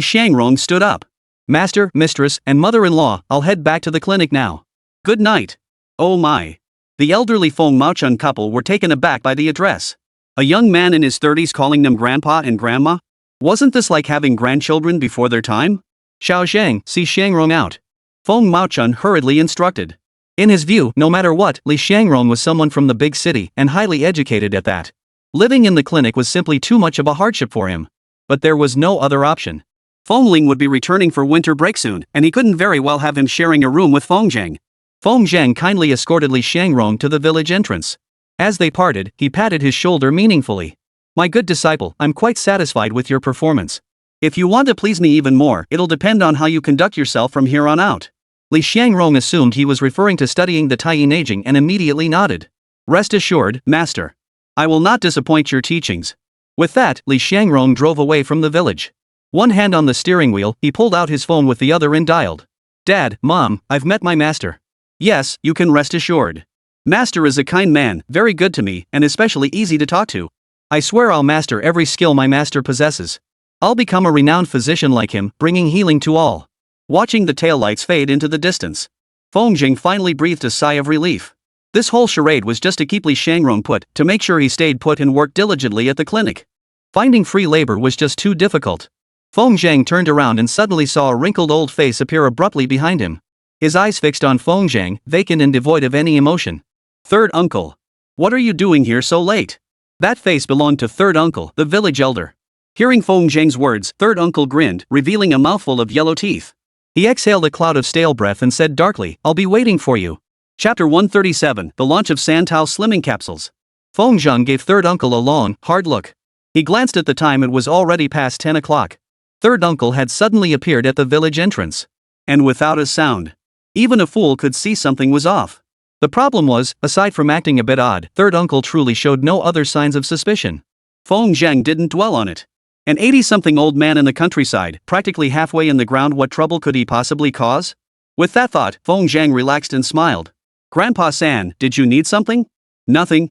Shangrong stood up. Master, mistress, and mother-in-law, I'll head back to the clinic now. Good night. Oh my. The elderly Feng Maochun couple were taken aback by the address. A young man in his 30s calling them grandpa and grandma? Wasn't this like having grandchildren before their time? Xiao Zhang, see Shangrong out. Feng Maochun hurriedly instructed. In his view, no matter what, Li Shangrong was someone from the big city and highly educated at that. Living in the clinic was simply too much of a hardship for him. But there was no other option. Feng Ling would be returning for winter break soon, and he couldn't very well have him sharing a room with Feng Zhang. Feng Zhang kindly escorted Li Shangrong to the village entrance. As they parted, he patted his shoulder meaningfully. My good disciple, I'm quite satisfied with your performance. If you want to please me even more, it'll depend on how you conduct yourself from here on out. Li Shangrong assumed he was referring to studying the Tai Ching and immediately nodded. Rest assured, master. I will not disappoint your teachings. With that, Li Shangrong drove away from the village. One hand on the steering wheel, he pulled out his phone with the other and dialed. Dad, Mom, I've met my master. Yes, you can rest assured. Master is a kind man, very good to me, and especially easy to talk to. I swear I'll master every skill my master possesses. I'll become a renowned physician like him, bringing healing to all. Watching the taillights fade into the distance, Feng Jing finally breathed a sigh of relief. This whole charade was just to keep Li Shangrong put, to make sure he stayed put and worked diligently at the clinic. Finding free labor was just too difficult. Feng Zhang turned around and suddenly saw a wrinkled old face appear abruptly behind him. His eyes fixed on Feng Zhang, vacant and devoid of any emotion. Third uncle. What are you doing here so late? That face belonged to third uncle, the village elder. Hearing Feng Zhang's words, third uncle grinned, revealing a mouthful of yellow teeth. He exhaled a cloud of stale breath and said darkly, I'll be waiting for you. Chapter 137, The Launch of Santao Slimming Capsules. Feng Zhang gave third uncle a long, hard look. He glanced at the time. It was already past 10 o'clock. Third uncle had suddenly appeared at the village entrance. And without a sound. Even a fool could see something was off. The problem was, aside from acting a bit odd, third uncle truly showed no other signs of suspicion. Feng Zhang didn't dwell on it. An 80-something old man in the countryside, practically halfway in the ground, what trouble could he possibly cause? With that thought, Feng Zhang relaxed and smiled. Grandpa San, did you need something? Nothing.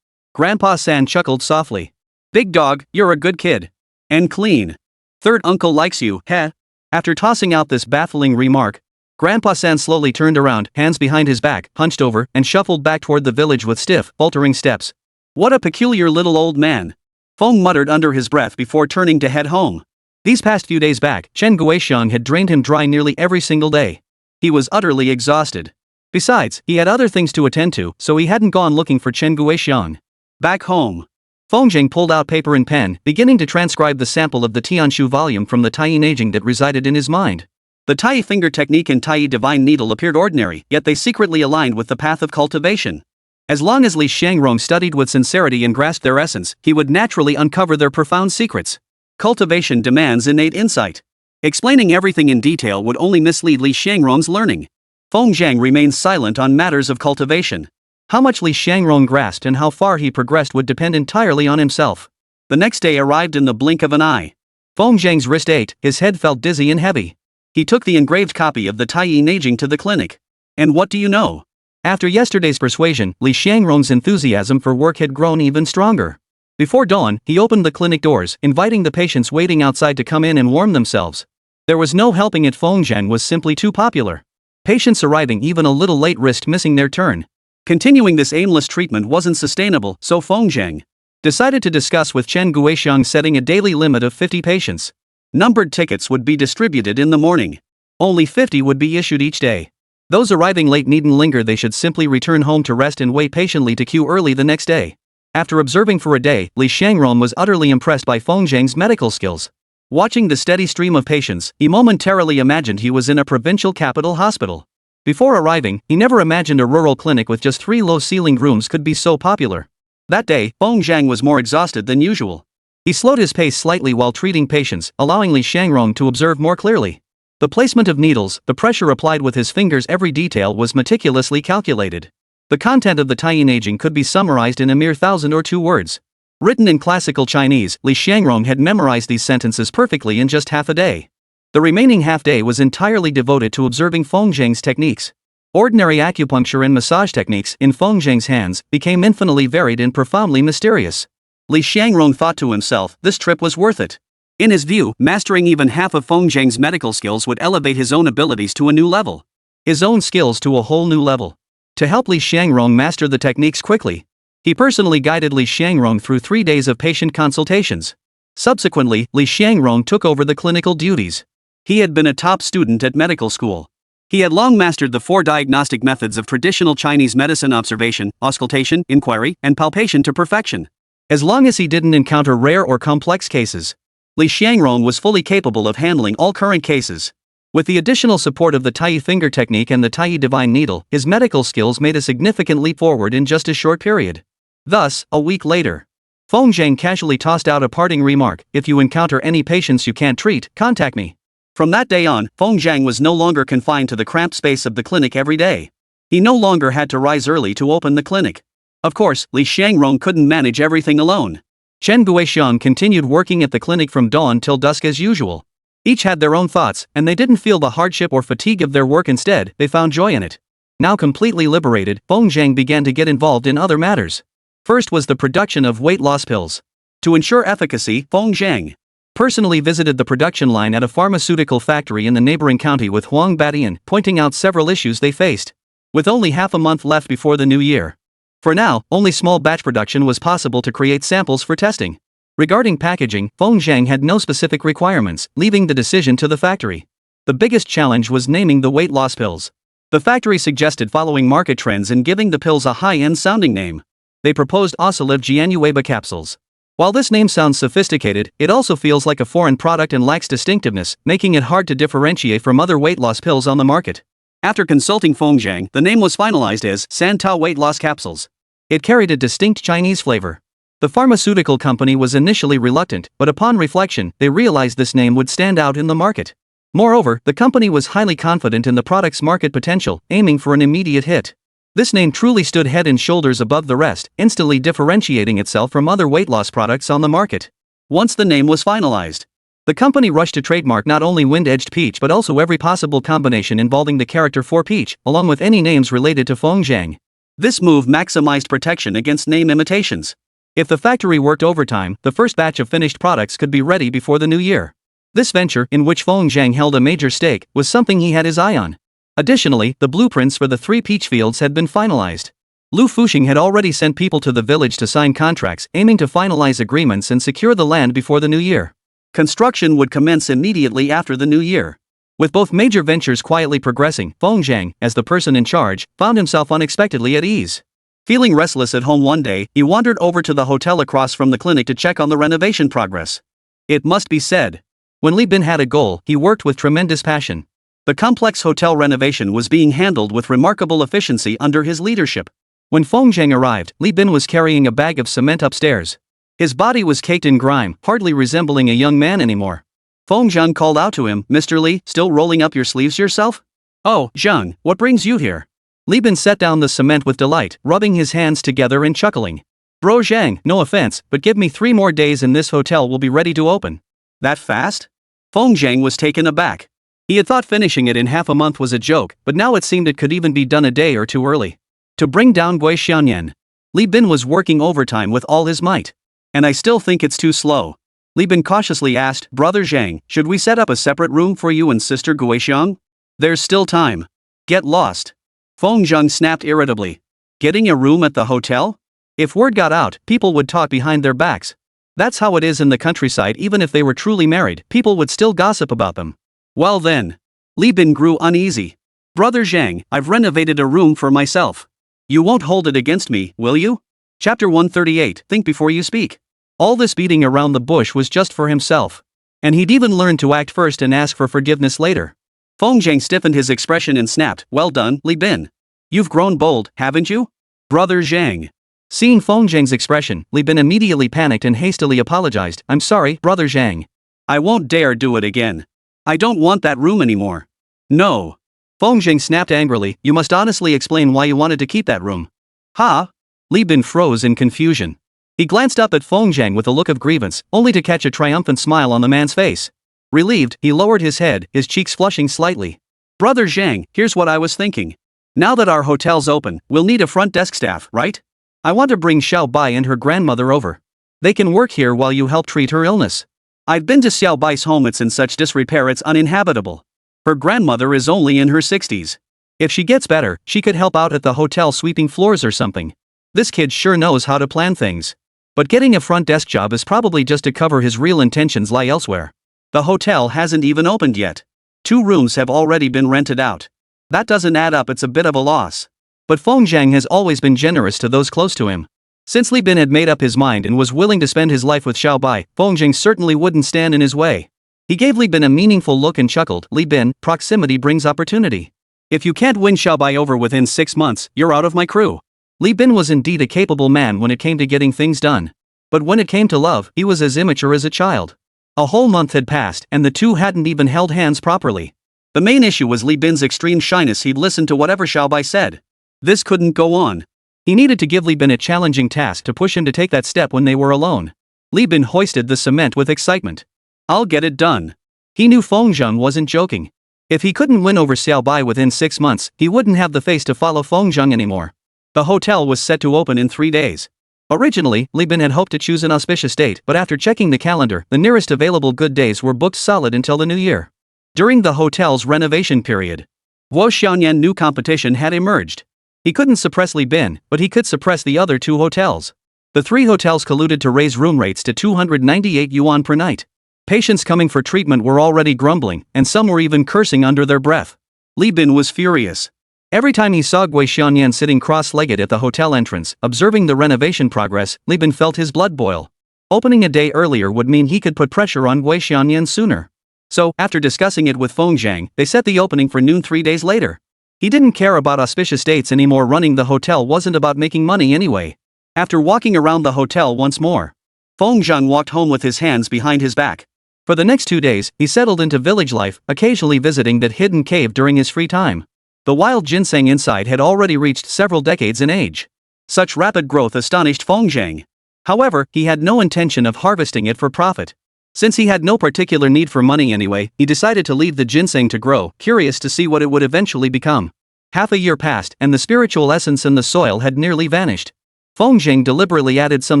Grandpa San chuckled softly. Big dog, you're a good kid. And clean. Third uncle likes you, heh? After tossing out this baffling remark, Grandpa San slowly turned around, hands behind his back, hunched over, and shuffled back toward the village with stiff, faltering steps. What a peculiar little old man. Feng muttered under his breath before turning to head home. These past few days back, Chen Guixiang had drained him dry nearly every single day. He was utterly exhausted. Besides, he had other things to attend to, so he hadn't gone looking for Chen Guixiang. Back home, Feng Jing pulled out paper and pen, beginning to transcribe the sample of the Tianshu volume from the Tai Ching that resided in his mind. The Tai finger technique and Tai divine needle appeared ordinary, yet they secretly aligned with the path of cultivation. As long as Li Shangrong studied with sincerity and grasped their essence, he would naturally uncover their profound secrets. Cultivation demands innate insight. Explaining everything in detail would only mislead Li Shangrong's learning. Feng Zhang remained silent on matters of cultivation. How much Li Shangrong grasped and how far he progressed would depend entirely on himself. The next day arrived in the blink of an eye. Feng Zhang's wrist ached, his head felt dizzy and heavy. He took the engraved copy of the Tai Ching to the clinic. And what do you know? After yesterday's persuasion, Li Shangrong's enthusiasm for work had grown even stronger. Before dawn, he opened the clinic doors, inviting the patients waiting outside to come in and warm themselves. There was no helping it. Feng Zhang was simply too popular. Patients arriving even a little late risked missing their turn. Continuing this aimless treatment wasn't sustainable, so Feng Zhang decided to discuss with Chen Guixiang setting a daily limit of 50 patients. Numbered tickets would be distributed in the morning. Only 50 would be issued each day. Those arriving late needn't linger. They should simply return home to rest and wait patiently to queue early the next day. After observing for a day, Li Shangrong was utterly impressed by Feng Zhang's medical skills. Watching the steady stream of patients, he momentarily imagined he was in a provincial capital hospital. Before arriving, he never imagined a rural clinic with just 3 low-ceilinged rooms could be so popular. That day, Feng Zhang was more exhausted than usual. He slowed his pace slightly while treating patients, allowing Li Shangrong to observe more clearly. The placement of needles, the pressure applied with his fingers, every detail was meticulously calculated. The content of the Tai Ching could be summarized in a mere 1,000 or 2 words. Written in classical Chinese, Li Shangrong had memorized these sentences perfectly in just half a day. The remaining half-day was entirely devoted to observing Feng Zhang's techniques. Ordinary acupuncture and massage techniques in Feng Zhang's hands became infinitely varied and profoundly mysterious. Li Xiangrong thought to himself, this trip was worth it. In his view, mastering even half of Feng Zhang's medical skills would elevate his own abilities to a new level. His own skills to a whole new level. To help Li Xiangrong master the techniques quickly, he personally guided Li Xiangrong through 3 days of patient consultations. Subsequently, Li Xiangrong took over the clinical duties. He had been a top student at medical school. He had long mastered the 4 diagnostic methods of traditional Chinese medicine: observation, auscultation, inquiry, and palpation to perfection. As long as he didn't encounter rare or complex cases, Li Xiangrong was fully capable of handling all current cases. With the additional support of the Tai finger technique and the Tai divine needle, his medical skills made a significant leap forward in just a short period. Thus, a week later, Feng Zhang casually tossed out a parting remark: if you encounter any patients you can't treat, contact me. From that day on, Feng Zhang was no longer confined to the cramped space of the clinic every day. He no longer had to rise early to open the clinic. Of course, Li Xiangrong couldn't manage everything alone. Chen Guixiang continued working at the clinic from dawn till dusk as usual. Each had their own thoughts, and they didn't feel the hardship or fatigue of their work. Instead, they found joy in it. Now completely liberated, Feng Zhang began to get involved in other matters. First was the production of weight loss pills. To ensure efficacy, Feng Zhang personally visited the production line at a pharmaceutical factory in the neighboring county with Huang Batian, pointing out several issues they faced. With only half a month left before the new year, for now, only small batch production was possible to create samples for testing. Regarding packaging, Feng Zhang had no specific requirements, leaving the decision to the factory. The biggest challenge was naming the weight loss pills. The factory suggested following market trends and giving the pills a high-end sounding name. They proposed Osiliv Jianueba capsules. While this name sounds sophisticated, it also feels like a foreign product and lacks distinctiveness, making it hard to differentiate from other weight loss pills on the market. After consulting Feng Zhang, the name was finalized as Santao weight loss capsules. It carried a distinct Chinese flavor. The pharmaceutical company was initially reluctant, but upon reflection, they realized this name would stand out in the market. Moreover, the company was highly confident in the product's market potential, aiming for an immediate hit. This name truly stood head and shoulders above the rest, instantly differentiating itself from other weight loss products on the market. Once the name was finalized, the company rushed to trademark not only wind-edged peach but also every possible combination involving the character for peach, along with any names related to Feng Zhang. This move maximized protection against name imitations. If the factory worked overtime, the first batch of finished products could be ready before the new year. This venture, in which Feng Zhang held a major stake, was something he had his eye on. Additionally, the blueprints for the 3 peach fields had been finalized. Lu Fuxing had already sent people to the village to sign contracts, aiming to finalize agreements and secure the land before the new year. Construction would commence immediately after the new year. With both major ventures quietly progressing, Feng Zhang, as the person in charge, found himself unexpectedly at ease. Feeling restless at home one day, he wandered over to the hotel across from the clinic to check on the renovation progress. It must be said, when Li Bin had a goal, he worked with tremendous passion. The complex hotel renovation was being handled with remarkable efficiency under his leadership. When Feng Zhang arrived, Li Bin was carrying a bag of cement upstairs. His body was caked in grime, hardly resembling a young man anymore. Feng Zhang called out to him, "Mr. Li, still rolling up your sleeves yourself?" "Oh, Zhang, what brings you here?" Li Bin set down the cement with delight, rubbing his hands together and chuckling. "Bro Zhang, no offense, but give me 3 more days and this hotel will be ready to open." "That fast?" Feng Zhang was taken aback. He had thought finishing it in half a month was a joke, but now it seemed it could even be done a day or two early. To bring down Gui Xianyan, Li Bin was working overtime with all his might. "And I still think it's too slow." Li Bin cautiously asked, "Brother Zhang, should we set up a separate room for you and Sister Guixiang? There's still time." "Get lost." Feng Zhang snapped irritably. "Getting a room at the hotel? If word got out, people would talk behind their backs. That's how it is in the countryside. Even if they were truly married, people would still gossip about them." "Well then." Li Bin grew uneasy. "Brother Zhang, I've renovated a room for myself. You won't hold it against me, will you?" Chapter 138, Think Before You Speak. All this beating around the bush was just for himself. And he'd even learned to act first and ask for forgiveness later. Feng Zhang stiffened his expression and snapped, "Well done, Li Bin. You've grown bold, haven't you?" "Brother Zhang." Seeing Feng Zhang's expression, Li Bin immediately panicked and hastily apologized. "I'm sorry, Brother Zhang. I won't dare do it again. I don't want that room anymore." "No." Feng Zhang snapped angrily, "You must honestly explain why you wanted to keep that room." "Huh?" Li Bin froze in confusion. He glanced up at Feng Zhang with a look of grievance, only to catch a triumphant smile on the man's face. Relieved, he lowered his head, his cheeks flushing slightly. Brother Zhang, here's what I was thinking. Now that our hotel's open, we'll need a front desk staff, right? I want to bring Xiao Bai and her grandmother over. They can work here while you help treat her illness. I've been to Xiao Bai's home, it's in such disrepair it's uninhabitable. Her grandmother is only in her 60s. If she gets better, she could help out at the hotel sweeping floors or something. This kid sure knows how to plan things. But getting a front desk job is probably just to cover his real intentions lie elsewhere. The hotel hasn't even opened yet. 2 rooms have already been rented out. That doesn't add up, it's a bit of a loss. But Feng Zhang has always been generous to those close to him. Since Li Bin had made up his mind and was willing to spend his life with Xiao Bai, Feng Zhang certainly wouldn't stand in his way. He gave Li Bin a meaningful look and chuckled. Li Bin, proximity brings opportunity. If you can't win Xiao Bai over within 6 months, you're out of my crew. Li Bin was indeed a capable man when it came to getting things done. But when it came to love, he was as immature as a child. A whole month had passed and the two hadn't even held hands properly. The main issue was Li Bin's extreme shyness. He'd listen to whatever Xiao Bai said. This couldn't go on. He needed to give Li Bin a challenging task to push him to take that step when they were alone. Li Bin hoisted the cement with excitement. I'll get it done. He knew Feng Zhang wasn't joking. If he couldn't win over Xiao Bai within 6 months, he wouldn't have the face to follow Feng Zhang anymore. The hotel was set to open in 3 days. Originally, Li Bin had hoped to choose an auspicious date, but after checking the calendar, the nearest available good days were booked solid until the new year. During the hotel's renovation period, Guo Xiaoyan new competition had emerged. He couldn't suppress Li Bin, but he could suppress the other 2 hotels. The 3 hotels colluded to raise room rates to 298 yuan per night. Patients coming for treatment were already grumbling, and some were even cursing under their breath. Li Bin was furious. Every time he saw Gui Xiaoyan sitting cross-legged at the hotel entrance, observing the renovation progress, Li Bin felt his blood boil. Opening a day earlier would mean he could put pressure on Gui Xiaoyan sooner. So, after discussing it with Feng Zhang, they set the opening for noon 3 days later. He didn't care about auspicious dates anymore. Running the hotel wasn't about making money anyway. After walking around the hotel once more, Feng Zhang walked home with his hands behind his back. For the next 2 days, he settled into village life, occasionally visiting that hidden cave during his free time. The wild ginseng inside had already reached several decades in age. Such rapid growth astonished Feng Zhang. However, he had no intention of harvesting it for profit. Since he had no particular need for money anyway, he decided to leave the ginseng to grow, curious to see what it would eventually become. Half a year passed, and the spiritual essence in the soil had nearly vanished. Feng Zhang deliberately added some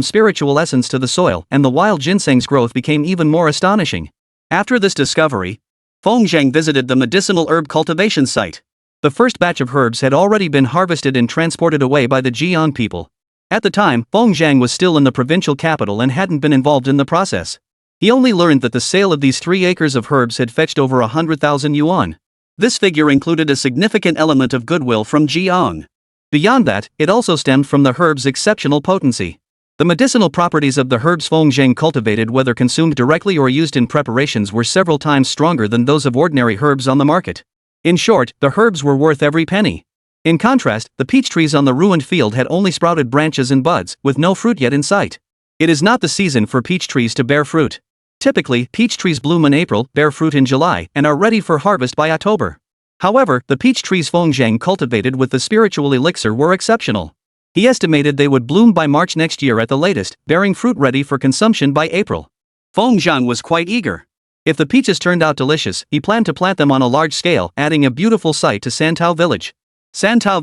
spiritual essence to the soil, and the wild ginseng's growth became even more astonishing. After this discovery, Feng Zhang visited the medicinal herb cultivation site. The first batch of herbs had already been harvested and transported away by the Jian people. At the time, Feng Zhang was still in the provincial capital and hadn't been involved in the process. He only learned that the sale of these 3 acres of herbs had fetched over 100,000 yuan. This figure included a significant element of goodwill from Jiang. Beyond that, it also stemmed from the herb's exceptional potency. The medicinal properties of the herbs Feng Zhang cultivated, whether consumed directly or used in preparations, were several times stronger than those of ordinary herbs on the market. In short, the herbs were worth every penny. In contrast, the peach trees on the ruined field had only sprouted branches and buds, with no fruit yet in sight. It is not the season for peach trees to bear fruit. Typically, peach trees bloom in April, bear fruit in July, and are ready for harvest by October. However, the peach trees Feng Zhang cultivated with the spiritual elixir were exceptional. He estimated they would bloom by March next year at the latest, bearing fruit ready for consumption by April. Feng Zhang was quite eager. If the peaches turned out delicious, he planned to plant them on a large scale, adding a beautiful site to Santao Village. Santao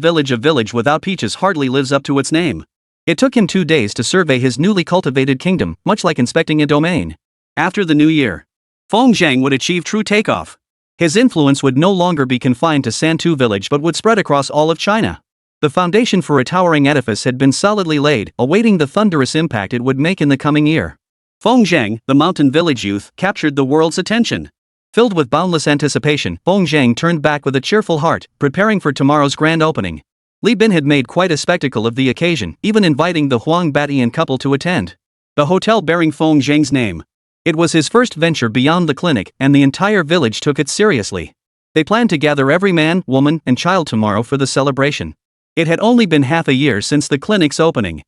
Village, a village without peaches, hardly lives up to its name. It took him 2 days to survey his newly cultivated kingdom, much like inspecting a domain. After the new year, Feng Zhang would achieve true takeoff. His influence would no longer be confined to Santu Village but would spread across all of China. The foundation for a towering edifice had been solidly laid, awaiting the thunderous impact it would make in the coming year. Feng Zhang, the mountain village youth, captured the world's attention. Filled with boundless anticipation, Feng Zhang turned back with a cheerful heart, preparing for tomorrow's grand opening. Li Bin had made quite a spectacle of the occasion, even inviting the Huang Batian couple to attend. The hotel bearing Feng Zhang's name. It was his first venture beyond the clinic, and the entire village took it seriously. They planned to gather every man, woman, and child tomorrow for the celebration. It had only been half a year since the clinic's opening.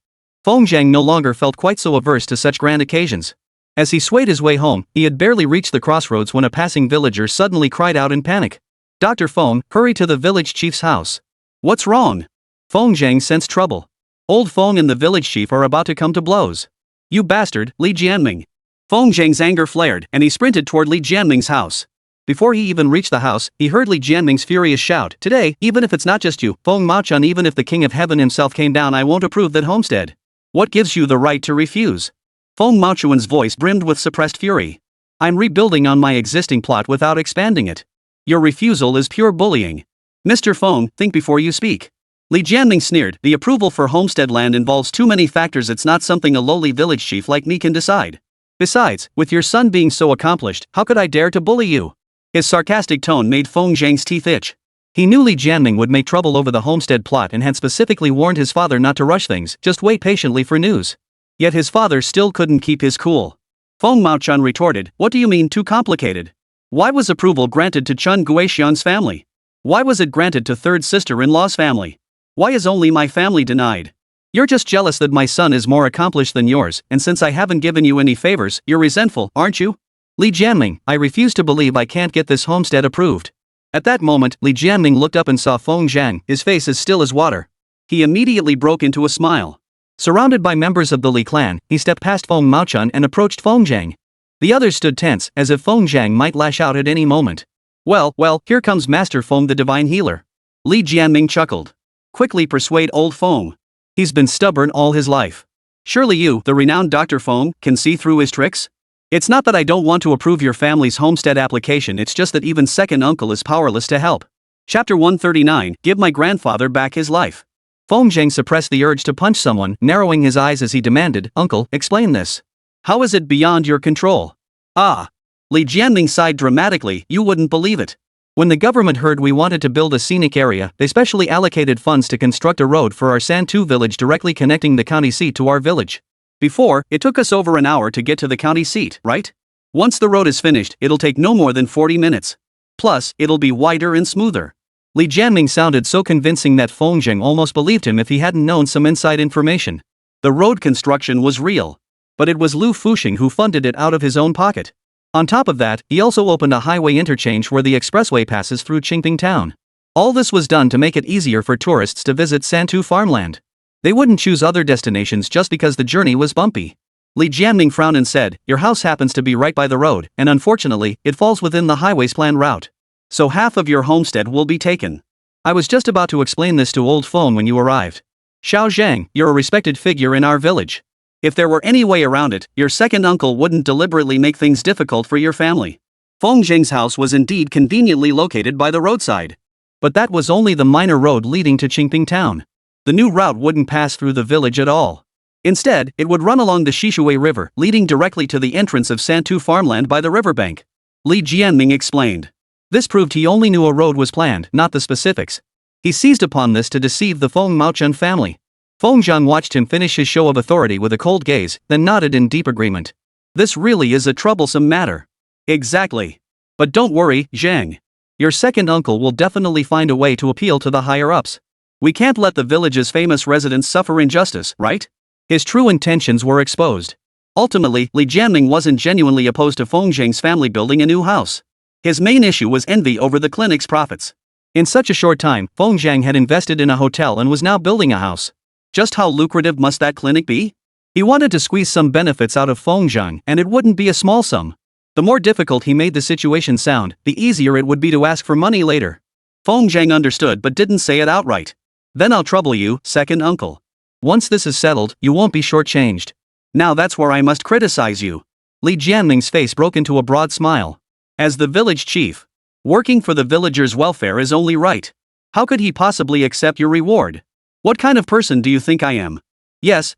Feng Zhang no longer felt quite so averse to such grand occasions. As he swayed his way home, he had barely reached the crossroads when a passing villager suddenly cried out in panic. "Dr. Feng, hurry to the village chief's house." "What's wrong?" Feng Zhang sensed trouble. Old Feng and the village chief are about to come to blows. "You bastard, Li Jianming." Feng Zhang's anger flared, and he sprinted toward Li Jianming's house. Before he even reached the house, he heard Li Jianming's furious shout, "Today, even if it's not just you, Feng Maochun, even if the King of Heaven himself came down, I won't approve that homestead. What gives you the right to refuse?" Feng Maochun's voice brimmed with suppressed fury. "I'm rebuilding on my existing plot without expanding it. Your refusal is pure bullying. Mr. Feng, think before you speak." Li Jianming sneered, "The approval for homestead land involves too many factors. It's not something a lowly village chief like me can decide. Besides, with your son being so accomplished, how could I dare to bully you?" His sarcastic tone made Feng Zhang's teeth itch. He knew Li Jianming would make trouble over the homestead plot and had specifically warned his father not to rush things, just wait patiently for news. Yet his father still couldn't keep his cool. Feng Maochun retorted, "What do you mean too complicated? Why was approval granted to Chun Guixian's family? Why was it granted to third sister-in-law's family? Why is only my family denied? You're just jealous that my son is more accomplished than yours, and since I haven't given you any favors, you're resentful, aren't you?" "Li Jianming, I refuse to believe I can't get this homestead approved." At that moment, Li Jianming looked up and saw Feng Zhang, his face as still as water. He immediately broke into a smile. Surrounded by members of the Li clan, he stepped past Feng Maochun and approached Feng Zhang. The others stood tense, as if Feng Zhang might lash out at any moment. Well, here comes Master Feng the Divine Healer." Li Jianming chuckled. "Quickly persuade old Feng. He's been stubborn all his life. Surely you, the renowned Dr. Feng, can see through his tricks? It's not that I don't want to approve your family's homestead application, it's just that even second uncle is powerless to help." Chapter 139, Give My Grandfather Back His Life. Feng Zhang suppressed the urge to punch someone, narrowing his eyes as he demanded, "Uncle, explain this. How is it beyond your control?" "Ah." Li Jianming sighed dramatically, "You wouldn't believe it. When the government heard we wanted to build a scenic area, they specially allocated funds to construct a road for our Santu village directly connecting the county seat to our village. Before, it took us over an hour to get to the county seat, right? Once the road is finished, it'll take no more than 40 minutes. Plus, it'll be wider and smoother." Li Jianming sounded so convincing that Feng Zhang almost believed him if he hadn't known some inside information. The road construction was real. But it was Lu Fuxing who funded it out of his own pocket. On top of that, he also opened a highway interchange where the expressway passes through Qingping town. All this was done to make it easier for tourists to visit Santu farmland. They wouldn't choose other destinations just because the journey was bumpy. Li Jianming frowned and said, "Your house happens to be right by the road, and unfortunately, it falls within the highway's planned route. So half of your homestead will be taken. I was just about to explain this to old Feng when you arrived. Xiao Zhang, you're a respected figure in our village. If there were any way around it, your second uncle wouldn't deliberately make things difficult for your family." Feng Zhang's house was indeed conveniently located by the roadside. But that was only the minor road leading to Qingping town. The new route wouldn't pass through the village at all. Instead, it would run along the Shishui River, leading directly to the entrance of Santu farmland by the riverbank. Li Jianming explained. This proved he only knew a road was planned, not the specifics. He seized upon this to deceive the Feng Maochun family. Feng Zhang watched him finish his show of authority with a cold gaze, then nodded in deep agreement. "This really is a troublesome matter." "Exactly. But don't worry, Zhang. Your second uncle will definitely find a way to appeal to the higher-ups. We can't let the village's famous residents suffer injustice, right?" His true intentions were exposed. Ultimately, Li Jianming wasn't genuinely opposed to Feng Zhang's family building a new house. His main issue was envy over the clinic's profits. In such a short time, Feng Zhang had invested in a hotel and was now building a house. Just how lucrative must that clinic be? He wanted to squeeze some benefits out of Feng Zhang, and it wouldn't be a small sum. The more difficult he made the situation sound, the easier it would be to ask for money later. Feng Zhang understood but didn't say it outright. "Then I'll trouble you, second uncle. Once this is settled, you won't be shortchanged. Now that's where I must criticize you." Li Jianming's face broke into a broad smile. As the village chief, working for the villagers' welfare is only right. How could he possibly accept your reward? What kind of person do you think I am? Yes.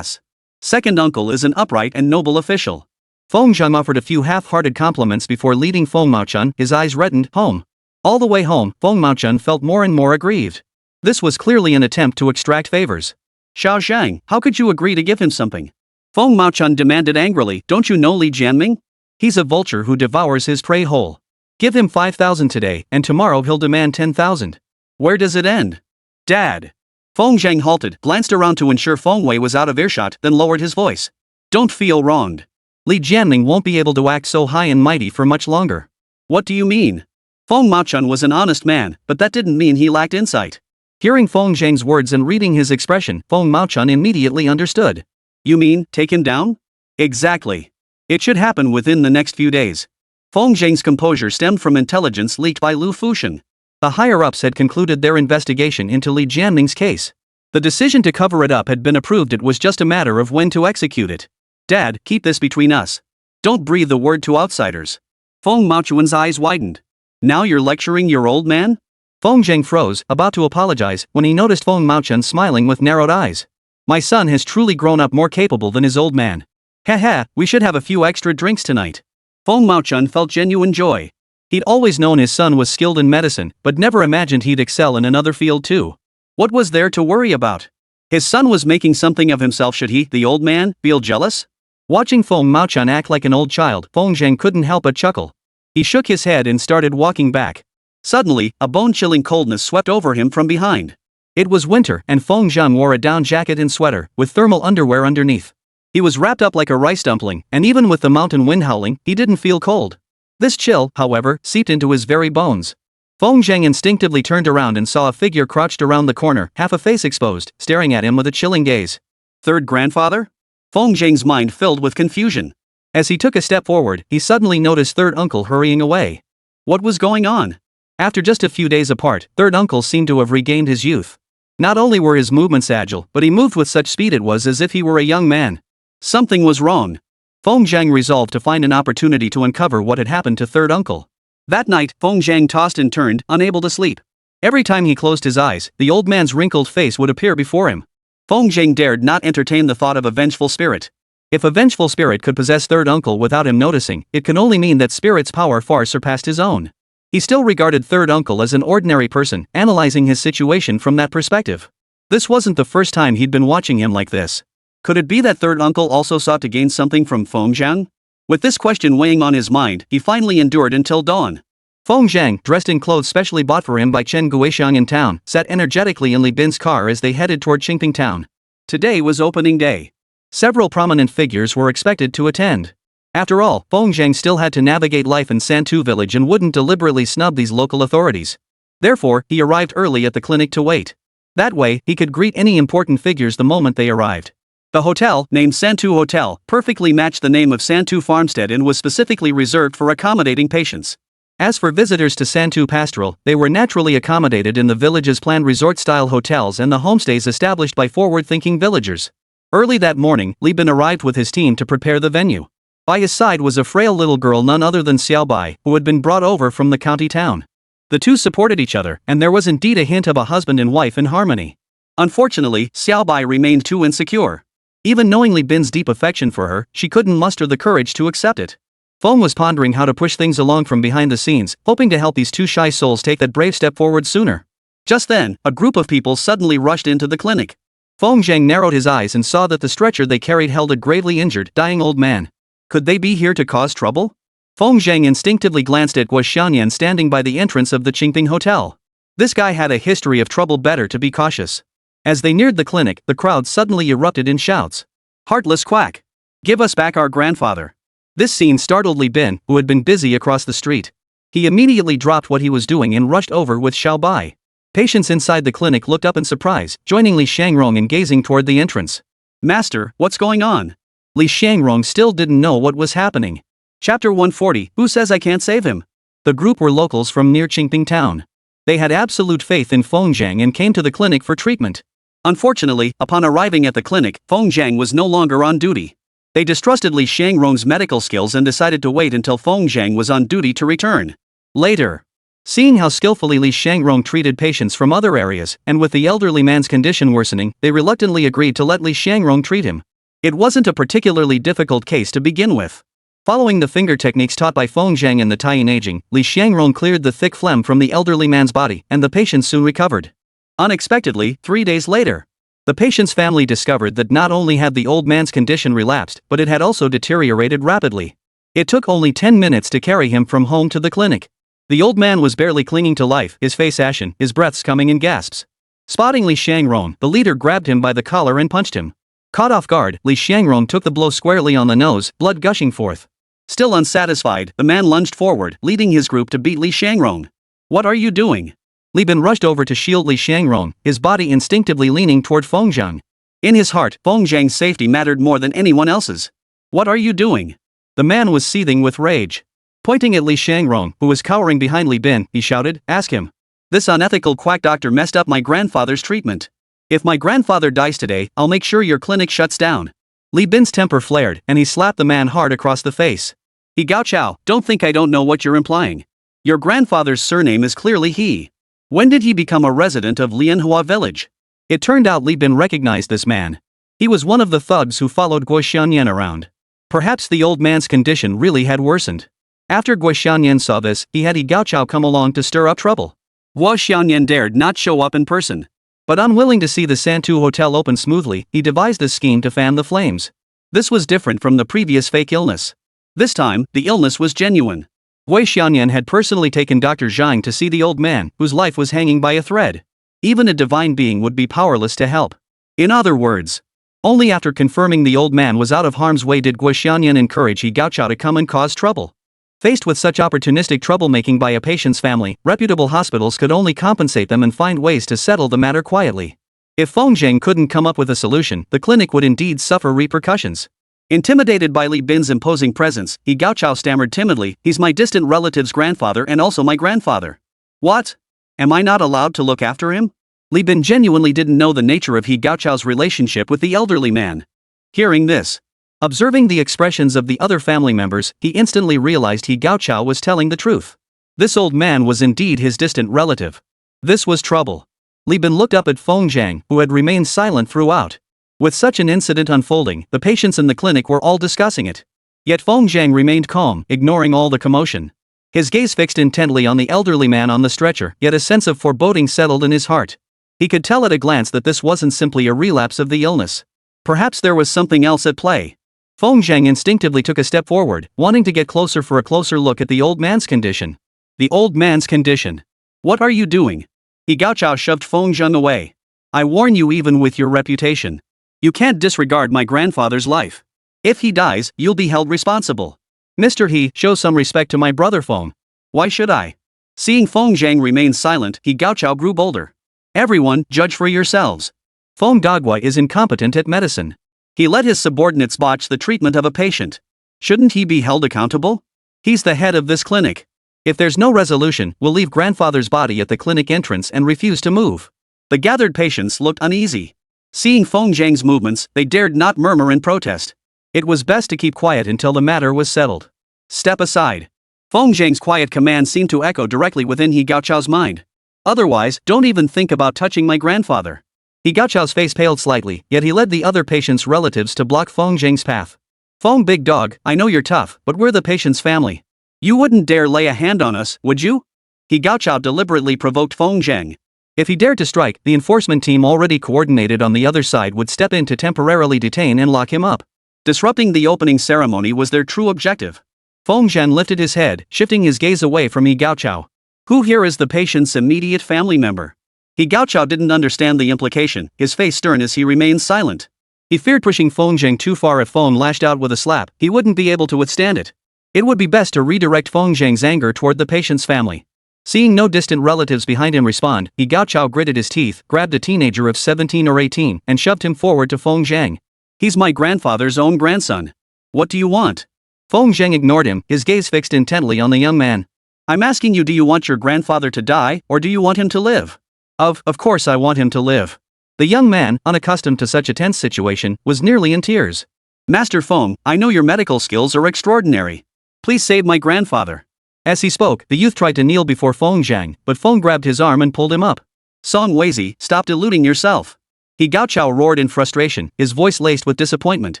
Second uncle is an upright and noble official. Feng Zhang offered a few half-hearted compliments before leading Feng Maochun, his eyes reddened, home. All the way home, Feng Maochun felt more and more aggrieved. This was clearly an attempt to extract favors. "Xiao Zhang, how could you agree to give him something?" Feng Maochun demanded angrily, "Don't you know Li Jianming? He's a vulture who devours his prey whole. Give him 5,000 today, and tomorrow he'll demand 10,000. Where does it end?" "Dad." Feng Zhang halted, glanced around to ensure Feng Wei was out of earshot, then lowered his voice. "Don't feel wronged. Li Jianming won't be able to act so high and mighty for much longer." "What do you mean?" Feng Maochun was an honest man, but that didn't mean he lacked insight. Hearing Feng Zhang's words and reading his expression, Feng Maochun immediately understood. "You mean, take him down?" "Exactly. It should happen within the next few days. Feng Zheng's composure stemmed from intelligence leaked by Lu Fushan. The higher-ups had concluded their investigation into Li Jianming's case. The decision to cover it up had been approved, it was just a matter of when to execute it. Dad, keep this between us. Don't breathe the word to outsiders. Feng Maochuan's eyes widened. Now you're lecturing your old man? Feng Zheng froze, about to apologize, when he noticed Feng Maochuan smiling with narrowed eyes. My son has truly grown up more capable than his old man. Haha, we should have a few extra drinks tonight. Feng Maochuan felt genuine joy. He'd always known his son was skilled in medicine, but never imagined he'd excel in another field too. What was there to worry about? His son was making something of himself. Should he, the old man, feel jealous? Watching Feng Maochuan act like an old child, Feng Zheng couldn't help but chuckle. He shook his head and started walking back. Suddenly, a bone-chilling coldness swept over him from behind. It was winter, and Feng Zheng wore a down jacket and sweater, with thermal underwear underneath. He was wrapped up like a rice dumpling, and even with the mountain wind howling, he didn't feel cold. This chill, however, seeped into his very bones. Feng Zheng instinctively turned around and saw a figure crouched around the corner, half a face exposed, staring at him with a chilling gaze. Third grandfather? Feng Zheng's mind filled with confusion. As he took a step forward, he suddenly noticed third uncle hurrying away. What was going on? After just a few days apart, third uncle seemed to have regained his youth. Not only were his movements agile, but he moved with such speed it was as if he were a young man. Something was wrong. Feng Zheng resolved to find an opportunity to uncover what had happened to third uncle. That night, Feng Zheng tossed and turned, unable to sleep. Every time he closed his eyes, the old man's wrinkled face would appear before him. Feng Zheng dared not entertain the thought of a vengeful spirit. If a vengeful spirit could possess third uncle without him noticing, it can only mean that spirit's power far surpassed his own. He still regarded third uncle as an ordinary person, analyzing his situation from that perspective. This wasn't the first time he'd been watching him like this. Could it be that third uncle also sought to gain something from Feng Zheng? With this question weighing on his mind, he finally endured until dawn. Feng Zheng, dressed in clothes specially bought for him by Chen Guixiang in town, sat energetically in Li Bin's car as they headed toward Qingping town. Today was opening day. Several prominent figures were expected to attend. After all, Feng Zheng still had to navigate life in Santu village and wouldn't deliberately snub these local authorities. Therefore, he arrived early at the clinic to wait. That way, he could greet any important figures the moment they arrived. The hotel, named Santu Hotel, perfectly matched the name of Santu Farmstead and was specifically reserved for accommodating patients. As for visitors to Santu Pastoral, they were naturally accommodated in the village's planned resort-style hotels and the homestays established by forward-thinking villagers. Early that morning, Li Bin arrived with his team to prepare the venue. By his side was a frail little girl none other than Xiao Bai, who had been brought over from the county town. The two supported each other, and there was indeed a hint of a husband and wife in harmony. Unfortunately, Xiao Bai remained too insecure. Even knowing Li Bin's deep affection for her, she couldn't muster the courage to accept it. Feng was pondering how to push things along from behind the scenes, hoping to help these two shy souls take that brave step forward sooner. Just then, a group of people suddenly rushed into the clinic. Feng Zheng narrowed his eyes and saw that the stretcher they carried held a gravely injured, dying old man. Could they be here to cause trouble? Feng Zheng instinctively glanced at Guo Xiaoyan standing by the entrance of the Qingping Hotel. This guy had a history of trouble, better to be cautious. As they neared the clinic, the crowd suddenly erupted in shouts. Heartless quack! Give us back our grandfather! This scene startled Li Bin, who had been busy across the street. He immediately dropped what he was doing and rushed over with Xiao Bai. Patients inside the clinic looked up in surprise, joining Li Shangrong in gazing toward the entrance. Master, what's going on? Li Shangrong still didn't know what was happening. Chapter 140, Who says I can't save him? The group were locals from near Qingping town. They had absolute faith in Feng Zheng and came to the clinic for treatment. Unfortunately, upon arriving at the clinic, Feng Zheng was no longer on duty. They distrusted Li Shangrong's medical skills and decided to wait until Feng Zheng was on duty to return. Later, seeing how skillfully Li Shangrong treated patients from other areas, and with the elderly man's condition worsening, they reluctantly agreed to let Li Shangrong treat him. It wasn't a particularly difficult case to begin with. Following the finger techniques taught by Feng Zheng and the Taiyin aging, Li Shangrong cleared the thick phlegm from the elderly man's body, and the patient soon recovered. Unexpectedly, 3 days later, the patient's family discovered that not only had the old man's condition relapsed, but it had also deteriorated rapidly. It took only 10 minutes to carry him from home to the clinic. The old man was barely clinging to life, his face ashen, his breaths coming in gasps. Spotting Li Shangrong, the leader grabbed him by the collar and punched him. Caught off guard, Li Shangrong took the blow squarely on the nose, blood gushing forth. Still unsatisfied, the man lunged forward, leading his group to beat Li Shangrong. What are you doing? Li Bin rushed over to shield Li Shangrong, his body instinctively leaning toward Feng Zheng. In his heart, Feng Zheng's safety mattered more than anyone else's. What are you doing? The man was seething with rage. Pointing at Li Shangrong, who was cowering behind Li Bin, he shouted, "Ask him. This unethical quack doctor messed up my grandfather's treatment. If my grandfather dies today, I'll make sure your clinic shuts down." Li Bin's temper flared, and he slapped the man hard across the face. "He Gao Chao, don't think I don't know what you're implying. Your grandfather's surname is clearly He. When did he become a resident of Lianhua village?" It turned out Li Bin recognized this man. He was one of the thugs who followed Guo Xianyan around. Perhaps the old man's condition really had worsened. After Guo Xianyan saw this, he had He Gao Chao come along to stir up trouble. Guo Xianyan dared not show up in person. But unwilling to see the Santu Hotel open smoothly, he devised a scheme to fan the flames. This was different from the previous fake illness. This time, the illness was genuine. Wei Xianyan had personally taken Dr. Zhang to see the old man, whose life was hanging by a thread. Even a divine being would be powerless to help. In other words, only after confirming the old man was out of harm's way did Guo Xianyan encourage He Gao Chao to come and cause trouble. Faced with such opportunistic troublemaking by a patient's family, reputable hospitals could only compensate them and find ways to settle the matter quietly. If Feng Zheng couldn't come up with a solution, the clinic would indeed suffer repercussions. Intimidated by Li Bin's imposing presence, He Gao Chao stammered timidly, "He's my distant relative's grandfather and also my grandfather." "What? Am I not allowed to look after him?" Li Bin genuinely didn't know the nature of He Gao Chao's relationship with the elderly man. Hearing this, observing the expressions of the other family members, he instantly realized He Gao Chao was telling the truth. This old man was indeed his distant relative. This was trouble. Li Bin looked up at Feng Zhang, who had remained silent throughout. With such an incident unfolding, the patients in the clinic were all discussing it. Yet Feng Zhang remained calm, ignoring all the commotion. His gaze fixed intently on the elderly man on the stretcher, yet a sense of foreboding settled in his heart. He could tell at a glance that this wasn't simply a relapse of the illness. Perhaps there was something else at play. Feng Zhang instinctively took a step forward, wanting to get closer for a closer look at the old man's condition. The old man's condition. "What are you doing?" He Gao Chao shoved Feng Zhang away. "I warn you, even with your reputation, you can't disregard my grandfather's life. If he dies, you'll be held responsible. Mr. He, show some respect to my brother Feng." "Why should I?" Seeing Feng Zhang remain silent, He Gao Chao grew bolder. "Everyone, judge for yourselves. Feng Dagua is incompetent at medicine. He let his subordinates botch the treatment of a patient. Shouldn't he be held accountable? He's the head of this clinic. If there's no resolution, we'll leave grandfather's body at the clinic entrance and refuse to move." The gathered patients looked uneasy. Seeing Feng Zhang's movements, they dared not murmur in protest. It was best to keep quiet until the matter was settled. "Step aside." Feng Zhang's quiet command seemed to echo directly within He Gao Chao's mind. "Otherwise, don't even think about touching my grandfather." He Gao Chao's face paled slightly, yet he led the other patients' relatives to block Feng Zhang's path. "Feng, big dog, I know you're tough, but we're the patient's family. You wouldn't dare lay a hand on us, would you?" He Gao Chao deliberately provoked Feng Zhang. If he dared to strike, the enforcement team already coordinated on the other side would step in to temporarily detain and lock him up. Disrupting the opening ceremony was their true objective. Feng Zhang lifted his head, shifting his gaze away from He Gao Chao. "Who here is the patient's immediate family member?" He Gao Chao didn't understand the implication, his face stern as he remained silent. He feared pushing Feng Zhang too far. If Feng lashed out with a slap, he wouldn't be able to withstand it. It would be best to redirect Feng Zhang's anger toward the patient's family. Seeing no distant relatives behind him respond, He Gao Chao gritted his teeth, grabbed a teenager of 17 or 18, and shoved him forward to Feng Zhang. "He's my grandfather's own grandson. What do you want?" Feng Zhang ignored him, his gaze fixed intently on the young man. "I'm asking you, do you want your grandfather to die, or do you want him to live?" Of course I want him to live." The young man, unaccustomed to such a tense situation, was nearly in tears. "Master Feng, I know your medical skills are extraordinary. Please save my grandfather." As he spoke, the youth tried to kneel before Feng Zhang, but Feng grabbed his arm and pulled him up. "Song Weizi, stop deluding yourself." He Gao Chao roared in frustration, his voice laced with disappointment.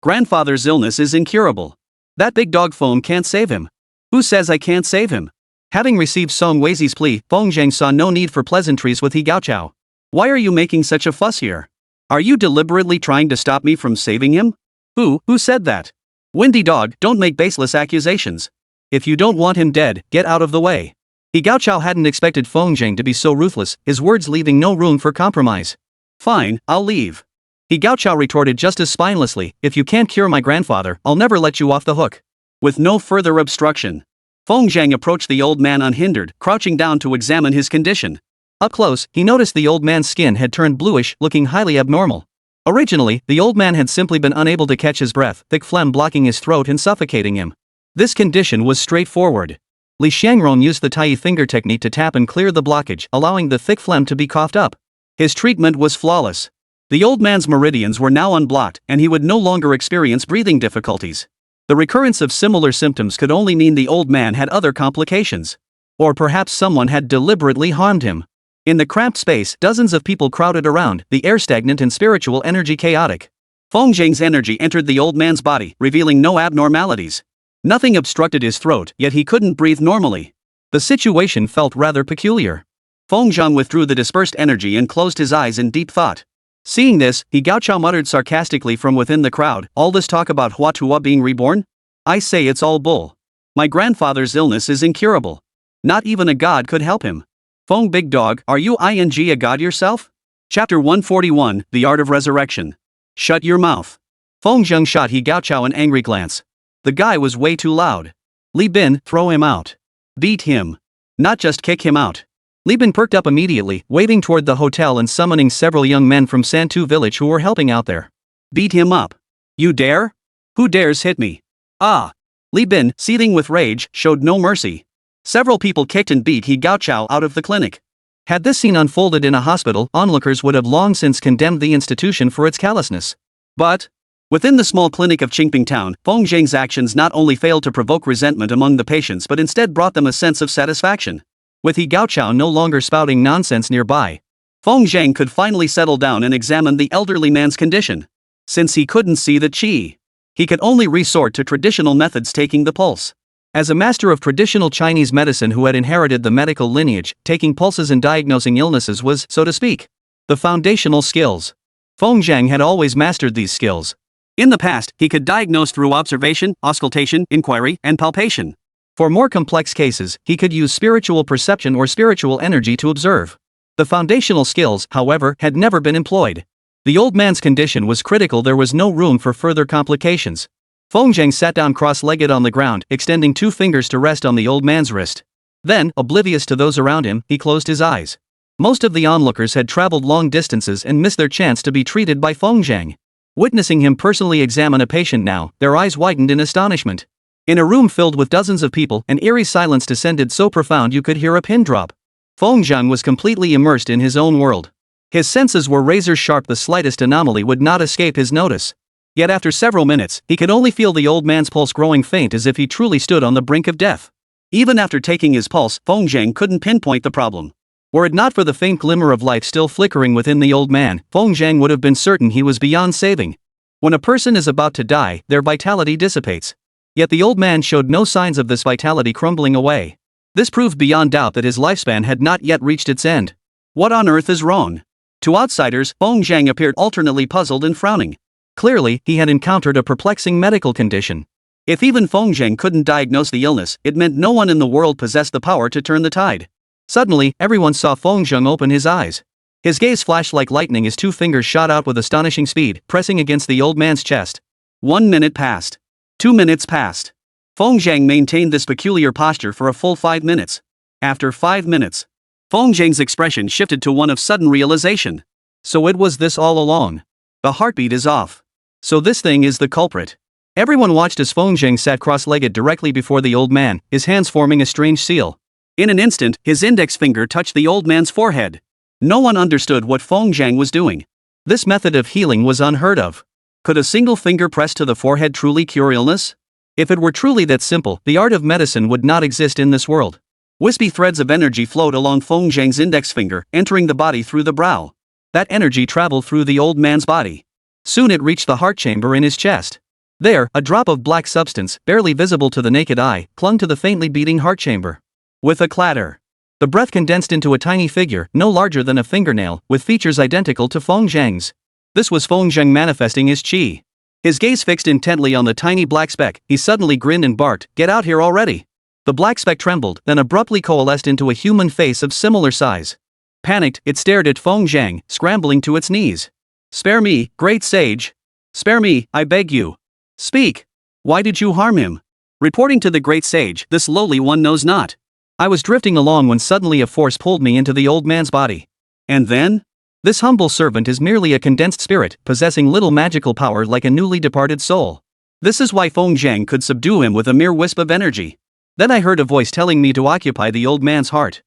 "Grandfather's illness is incurable. That big dog Feng can't save him." "Who says I can't save him?" Having received Song Weizi's plea, Feng Zhang saw no need for pleasantries with He Gao Chao. "Why are you making such a fuss here? Are you deliberately trying to stop me from saving him?" Who said that?" "Windy dog, don't make baseless accusations. If you don't want him dead, get out of the way." He Gao Chao hadn't expected Feng Zhang to be so ruthless, his words leaving no room for compromise. "Fine, I'll leave." He Gao Chao retorted just as spinelessly, "If you can't cure my grandfather, I'll never let you off the hook." With no further obstruction, Feng Zhang approached the old man unhindered, crouching down to examine his condition. Up close, he noticed the old man's skin had turned bluish, looking highly abnormal. Originally, the old man had simply been unable to catch his breath, thick phlegm blocking his throat and suffocating him. This condition was straightforward. Li Xiangrong used the tai finger technique to tap and clear the blockage, allowing the thick phlegm to be coughed up. His treatment was flawless. The old man's meridians were now unblocked, and he would no longer experience breathing difficulties. The recurrence of similar symptoms could only mean the old man had other complications. Or perhaps someone had deliberately harmed him. In the cramped space, dozens of people crowded around, the air stagnant and spiritual energy chaotic. Feng Zheng's energy entered the old man's body, revealing no abnormalities. Nothing obstructed his throat, yet he couldn't breathe normally. The situation felt rather peculiar. Feng Zheng withdrew the dispersed energy and closed his eyes in deep thought. Seeing this, He Gaochao muttered sarcastically from within the crowd, "All this talk about Huatua being reborn? I say it's all bull. My grandfather's illness is incurable. Not even a god could help him. Feng Big Dog, are you a god yourself?" Chapter 141, The Art of Resurrection. Shut your mouth. Feng Zheng shot He Gaochao an angry glance. The guy was way too loud. Li Bin, throw him out. Beat him. Not just kick him out. Li Bin perked up immediately, waving toward the hotel and summoning several young men from Santu village who were helping out there. Beat him up. You dare? Who dares hit me? Ah. Li Bin, seething with rage, showed no mercy. Several people kicked and beat He Gaochao out of the clinic. Had this scene unfolded in a hospital, onlookers would have long since condemned the institution for its callousness. But within the small clinic of Qingping town, Feng Zheng's actions not only failed to provoke resentment among the patients but instead brought them a sense of satisfaction. With He Gaochao no longer spouting nonsense nearby, Feng Zheng could finally settle down and examine the elderly man's condition. Since he couldn't see the qi, he could only resort to traditional methods, taking the pulse. As a master of traditional Chinese medicine who had inherited the medical lineage, taking pulses and diagnosing illnesses was, so to speak, the foundational skills. Feng Zheng had always mastered these skills. In the past, he could diagnose through observation, auscultation, inquiry, and palpation. For more complex cases, he could use spiritual perception or spiritual energy to observe. The foundational skills, however, had never been employed. The old man's condition was critical, there was no room for further complications. Feng Zheng sat down cross-legged on the ground, extending 2 fingers to rest on the old man's wrist. Then, oblivious to those around him, he closed his eyes. Most of the onlookers had traveled long distances and missed their chance to be treated by Feng Zheng. Witnessing him personally examine a patient now, their eyes widened in astonishment. In a room filled with dozens of people, an eerie silence descended so profound you could hear a pin drop. Feng Zheng was completely immersed in his own world. His senses were razor sharp, the slightest anomaly would not escape his notice. Yet after several minutes, he could only feel the old man's pulse growing faint, as if he truly stood on the brink of death. Even after taking his pulse, Feng Zheng couldn't pinpoint the problem. Were it not for the faint glimmer of life still flickering within the old man, Feng Zheng would have been certain he was beyond saving. When a person is about to die, their vitality dissipates. Yet the old man showed no signs of this vitality crumbling away. This proved beyond doubt that his lifespan had not yet reached its end. What on earth is wrong? To outsiders, Feng Zheng appeared alternately puzzled and frowning. Clearly, he had encountered a perplexing medical condition. If even Feng Zheng couldn't diagnose the illness, it meant no one in the world possessed the power to turn the tide. Suddenly, everyone saw Feng Zheng open his eyes. His gaze flashed like lightning, his 2 fingers shot out with astonishing speed, pressing against the old man's chest. 1 minute passed. 2 minutes passed. Feng Zheng maintained this peculiar posture for a full 5 minutes. After 5 minutes, Feng Zheng's expression shifted to one of sudden realization. So it was this all along. The heartbeat is off. So this thing is the culprit. Everyone watched as Feng Zheng sat cross-legged directly before the old man, his hands forming a strange seal. In an instant, his index finger touched the old man's forehead. No one understood what Feng Zheng was doing. This method of healing was unheard of. Could a single finger pressed to the forehead truly cure illness? If it were truly that simple, the art of medicine would not exist in this world. Wispy threads of energy flowed along Feng Zheng's index finger, entering the body through the brow. That energy traveled through the old man's body. Soon it reached the heart chamber in his chest. There, a drop of black substance, barely visible to the naked eye, clung to the faintly beating heart chamber. With a clatter, the breath condensed into a tiny figure, no larger than a fingernail, with features identical to Feng Zheng's. This was Feng Zheng manifesting his qi. His gaze fixed intently on the tiny black speck, he suddenly grinned and barked, "Get out here already!" The black speck trembled, then abruptly coalesced into a human face of similar size. Panicked, it stared at Feng Zheng, scrambling to its knees. "Spare me, great sage! Spare me, I beg you! Speak! Why did you harm him?" Reporting to the great sage, this lowly one knows not. "I was drifting along when suddenly a force pulled me into the old man's body. And then? This humble servant is merely a condensed spirit, possessing little magical power like a newly departed soul. This is why Feng Zhang could subdue him with a mere wisp of energy. Then I heard a voice telling me to occupy the old man's heart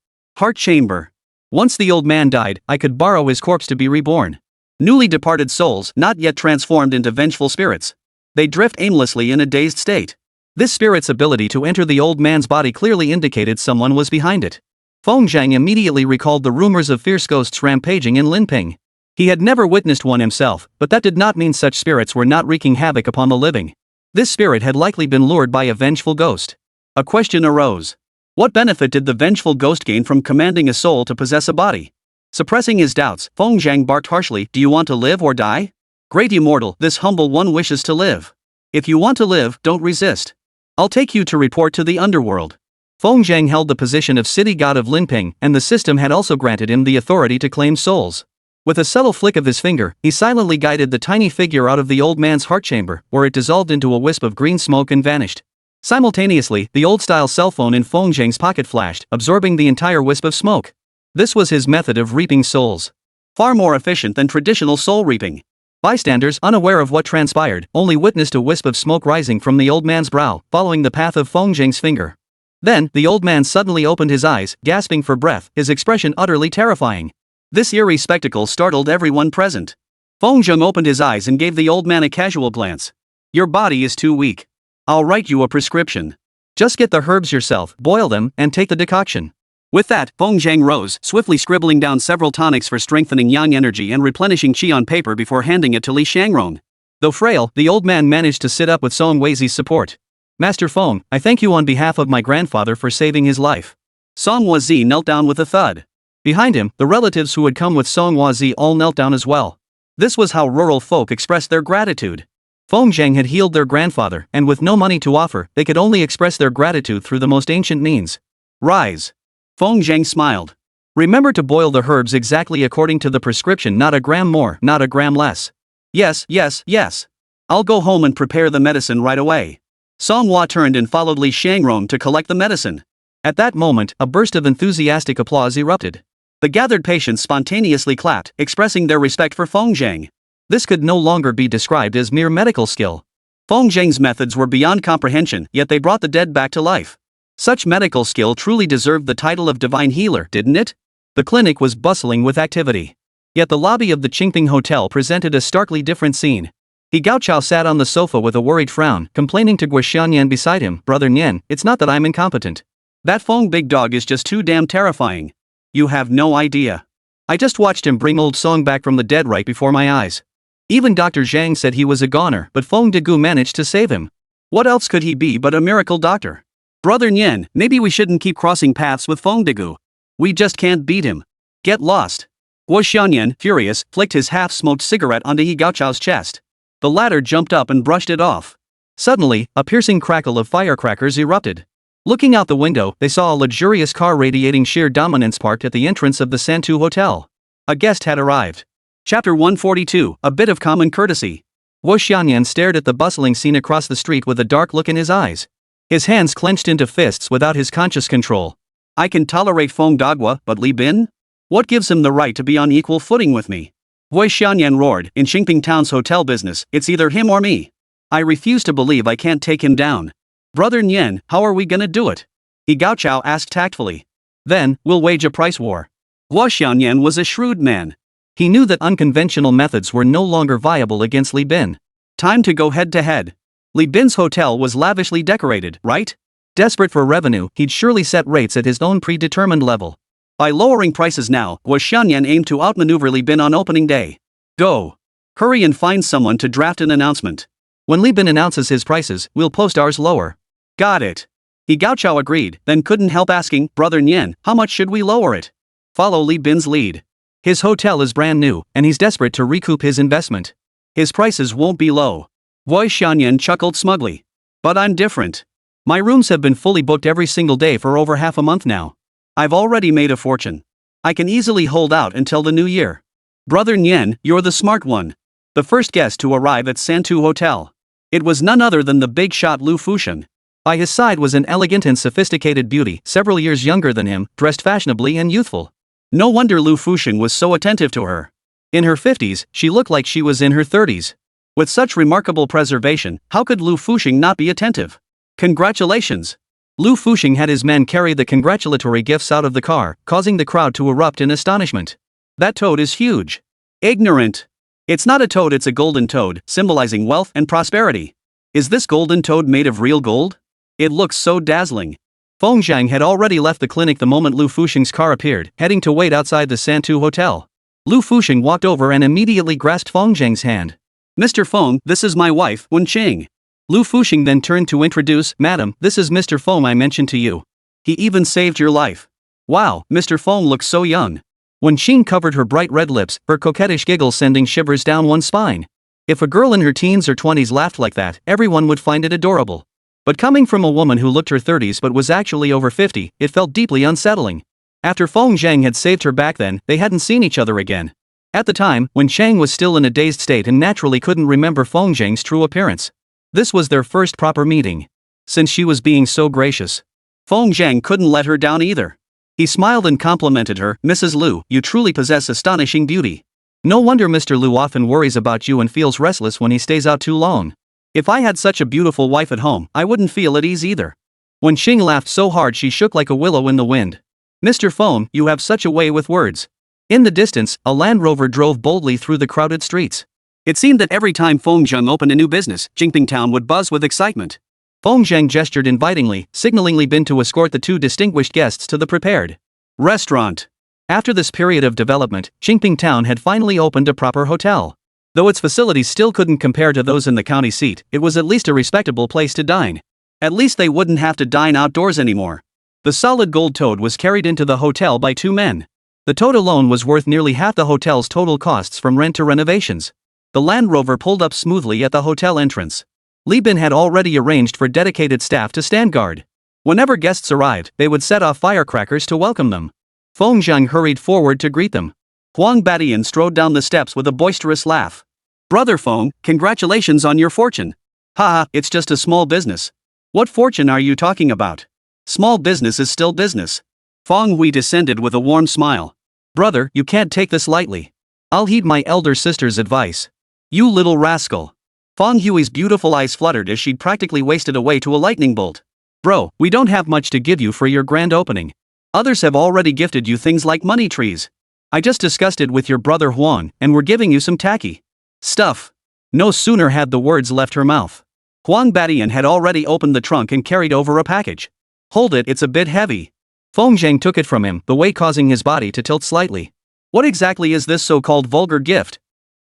chamber. Once the old man died, I could borrow his corpse to be reborn. Newly departed souls, not yet transformed into vengeful spirits. They drift aimlessly in a dazed state. This spirit's ability to enter the old man's body clearly indicated someone was behind it. Feng Zhang immediately recalled the rumors of fierce ghosts rampaging in Linping. He had never witnessed one himself, but that did not mean such spirits were not wreaking havoc upon the living. This spirit had likely been lured by a vengeful ghost. A question arose. What benefit did the vengeful ghost gain from commanding a soul to possess a body? Suppressing his doubts, Feng Zhang barked harshly, "Do you want to live or die? Great immortal, this humble one wishes to live. If you want to live, don't resist. I'll take you to report to the underworld." Feng Zhang held the position of city god of Linping, and the system had also granted him the authority to claim souls. With a subtle flick of his finger, he silently guided the tiny figure out of the old man's heart chamber, where it dissolved into a wisp of green smoke and vanished. Simultaneously, the old-style cell phone in Feng Zhang's pocket flashed, absorbing the entire wisp of smoke. This was his method of reaping souls. Far more efficient than traditional soul reaping. Bystanders, unaware of what transpired, only witnessed a wisp of smoke rising from the old man's brow, following the path of Feng Zhang's finger. Then, the old man suddenly opened his eyes, gasping for breath, his expression utterly terrifying. This eerie spectacle startled everyone present. Feng Zhang opened his eyes and gave the old man a casual glance. "Your body is too weak. I'll write you a prescription. Just get the herbs yourself, boil them, and take the decoction." With that, Feng Zhang rose, swiftly scribbling down several tonics for strengthening yang energy and replenishing qi on paper before handing it to Li Shangrong. Though frail, the old man managed to sit up with Song Weizi's support. "Master Feng, I thank you on behalf of my grandfather for saving his life." Song Weizi knelt down with a thud. Behind him, the relatives who had come with Song Weizi all knelt down as well. This was how rural folk expressed their gratitude. Feng Zhang had healed their grandfather, and with no money to offer, they could only express their gratitude through the most ancient means. "Rise." Feng Zhang smiled. "Remember to boil the herbs exactly according to the prescription, not a gram more, not a gram less." "Yes, yes, yes. I'll go home and prepare the medicine right away." Song Hua turned and followed Li Shangrong to collect the medicine. At that moment, a burst of enthusiastic applause erupted. The gathered patients spontaneously clapped, expressing their respect for Feng Zhang. This could no longer be described as mere medical skill. Feng Zhang's methods were beyond comprehension, yet they brought the dead back to life. Such medical skill truly deserved the title of divine healer, didn't it? The clinic was bustling with activity. Yet the lobby of the Qingping Hotel presented a starkly different scene. He Gao Chao sat on the sofa with a worried frown, complaining to Guoxianyan beside him, "Brother Nian, it's not that I'm incompetent. That Feng big dog is just too damn terrifying. You have no idea. I just watched him bring old Song back from the dead right before my eyes. Even Dr. Zhang said he was a goner, but Feng Degu managed to save him. What else could he be but a miracle doctor? Brother Nian, maybe we shouldn't keep crossing paths with Feng Degu. We just can't beat him. Get lost." Guoxianyan, furious, flicked his half-smoked cigarette onto He Gaochao's chest. The latter jumped up and brushed it off. Suddenly, a piercing crackle of firecrackers erupted. Looking out the window, they saw a luxurious car radiating sheer dominance parked at the entrance of the Santu Hotel. A guest had arrived. Chapter 142, A Bit of Common Courtesy. Guoxianyan stared at the bustling scene across the street with a dark look in his eyes. His hands clenched into fists without his conscious control. "I can tolerate Feng Dagua, but Li Bin? What gives him the right to be on equal footing with me?" Guoxianyan roared. "In Qingping Town's hotel business, it's either him or me. I refuse to believe I can't take him down. Brother Nian, how are we gonna do it?" He Gaochao asked tactfully. "Then, we'll wage a price war." Guoxianyan was a shrewd man. He knew that unconventional methods were no longer viable against Li Bin. Time to go head to head. Li Bin's hotel was lavishly decorated, right? Desperate for revenue, he'd surely set rates at his own predetermined level. By lowering prices now, Guoxianyan aimed to outmaneuver Li Bin on opening day. Go. Hurry and find someone to draft an announcement. When Li Bin announces his prices, we'll post ours lower. Got it. He Gaochao agreed, then couldn't help asking, "Brother Nian, how much should we lower it?" Follow Li Bin's lead. His hotel is brand new, and he's desperate to recoup his investment. His prices won't be low. Guoxianyan chuckled smugly. But I'm different. My rooms have been fully booked every single day for over half a month now. I've already made a fortune. I can easily hold out until the new year. Brother Nian, you're the smart one. The first guest to arrive at Santu Hotel. It was none other than the big shot Lu Fushan. By his side was an elegant and sophisticated beauty, several years younger than him, dressed fashionably and youthful. No wonder Lu Fushan was so attentive to her. In her 50s, she looked like she was in her 30s. With such remarkable preservation, how could Lu Fuxing not be attentive? Congratulations! Lu Fuxing had his men carry the congratulatory gifts out of the car, causing the crowd to erupt in astonishment. That toad is huge. Ignorant. It's not a toad, it's a golden toad, symbolizing wealth and prosperity. Is this golden toad made of real gold? It looks so dazzling. Feng Zhang had already left the clinic the moment Lu Fuxing's car appeared, heading to wait outside the Santu Hotel. Lu Fuxing walked over and immediately grasped Feng Zhang's hand. Mr. Feng, this is my wife, Wen Qing. Lu Fuxing then turned to introduce, Madam, this is Mr. Feng I mentioned to you. He even saved your life. Wow, Mr. Feng looks so young. Wen Qing covered her bright red lips, her coquettish giggle sending shivers down one's spine. If a girl in her teens or 20s laughed like that, everyone would find it adorable. But coming from a woman who looked her 30s but was actually over 50, it felt deeply unsettling. After Feng Zhang had saved her back then, they hadn't seen each other again. At the time, Wen Chang was still in a dazed state and naturally couldn't remember Feng Zhang's true appearance. This was their first proper meeting. Since she was being so gracious, Feng Zhang couldn't let her down either. He smiled and complimented her, Mrs. Lu, you truly possess astonishing beauty. No wonder Mr. Lu often worries about you and feels restless when he stays out too long. If I had such a beautiful wife at home, I wouldn't feel at ease either. Wen Qing laughed so hard she shook like a willow in the wind. Mr. Feng, you have such a way with words. In the distance, a Land Rover drove boldly through the crowded streets. It seemed that every time Feng Zhang opened a new business, Jingping Town would buzz with excitement. Feng Zhang gestured invitingly, signaling Li Bin to escort the two distinguished guests to the prepared restaurant. After this period of development, Jingping Town had finally opened a proper hotel. Though its facilities still couldn't compare to those in the county seat, it was at least a respectable place to dine. At least they wouldn't have to dine outdoors anymore. The solid gold toad was carried into the hotel by two men. The toad alone was worth nearly half the hotel's total costs from rent to renovations. The Land Rover pulled up smoothly at the hotel entrance. Li Bin had already arranged for dedicated staff to stand guard. Whenever guests arrived, they would set off firecrackers to welcome them. Feng Zhang hurried forward to greet them. Huang Badian strode down the steps with a boisterous laugh. Brother Feng, congratulations on your fortune. Haha, it's just a small business. What fortune are you talking about? Small business is still business. Feng Hui descended with a warm smile. Brother, you can't take this lightly. I'll heed my elder sister's advice. You little rascal. Feng Hui's beautiful eyes fluttered as she'd practically wasted away to a lightning bolt. Bro, we don't have much to give you for your grand opening. Others have already gifted you things like money trees. I just discussed it with your brother Huang, and we're giving you some tacky stuff. No sooner had the words left her mouth. Huang Badian had already opened the trunk and carried over a package. Hold it, it's a bit heavy. Feng Zhang took it from him, the weight causing his body to tilt slightly. What exactly is this so-called vulgar gift?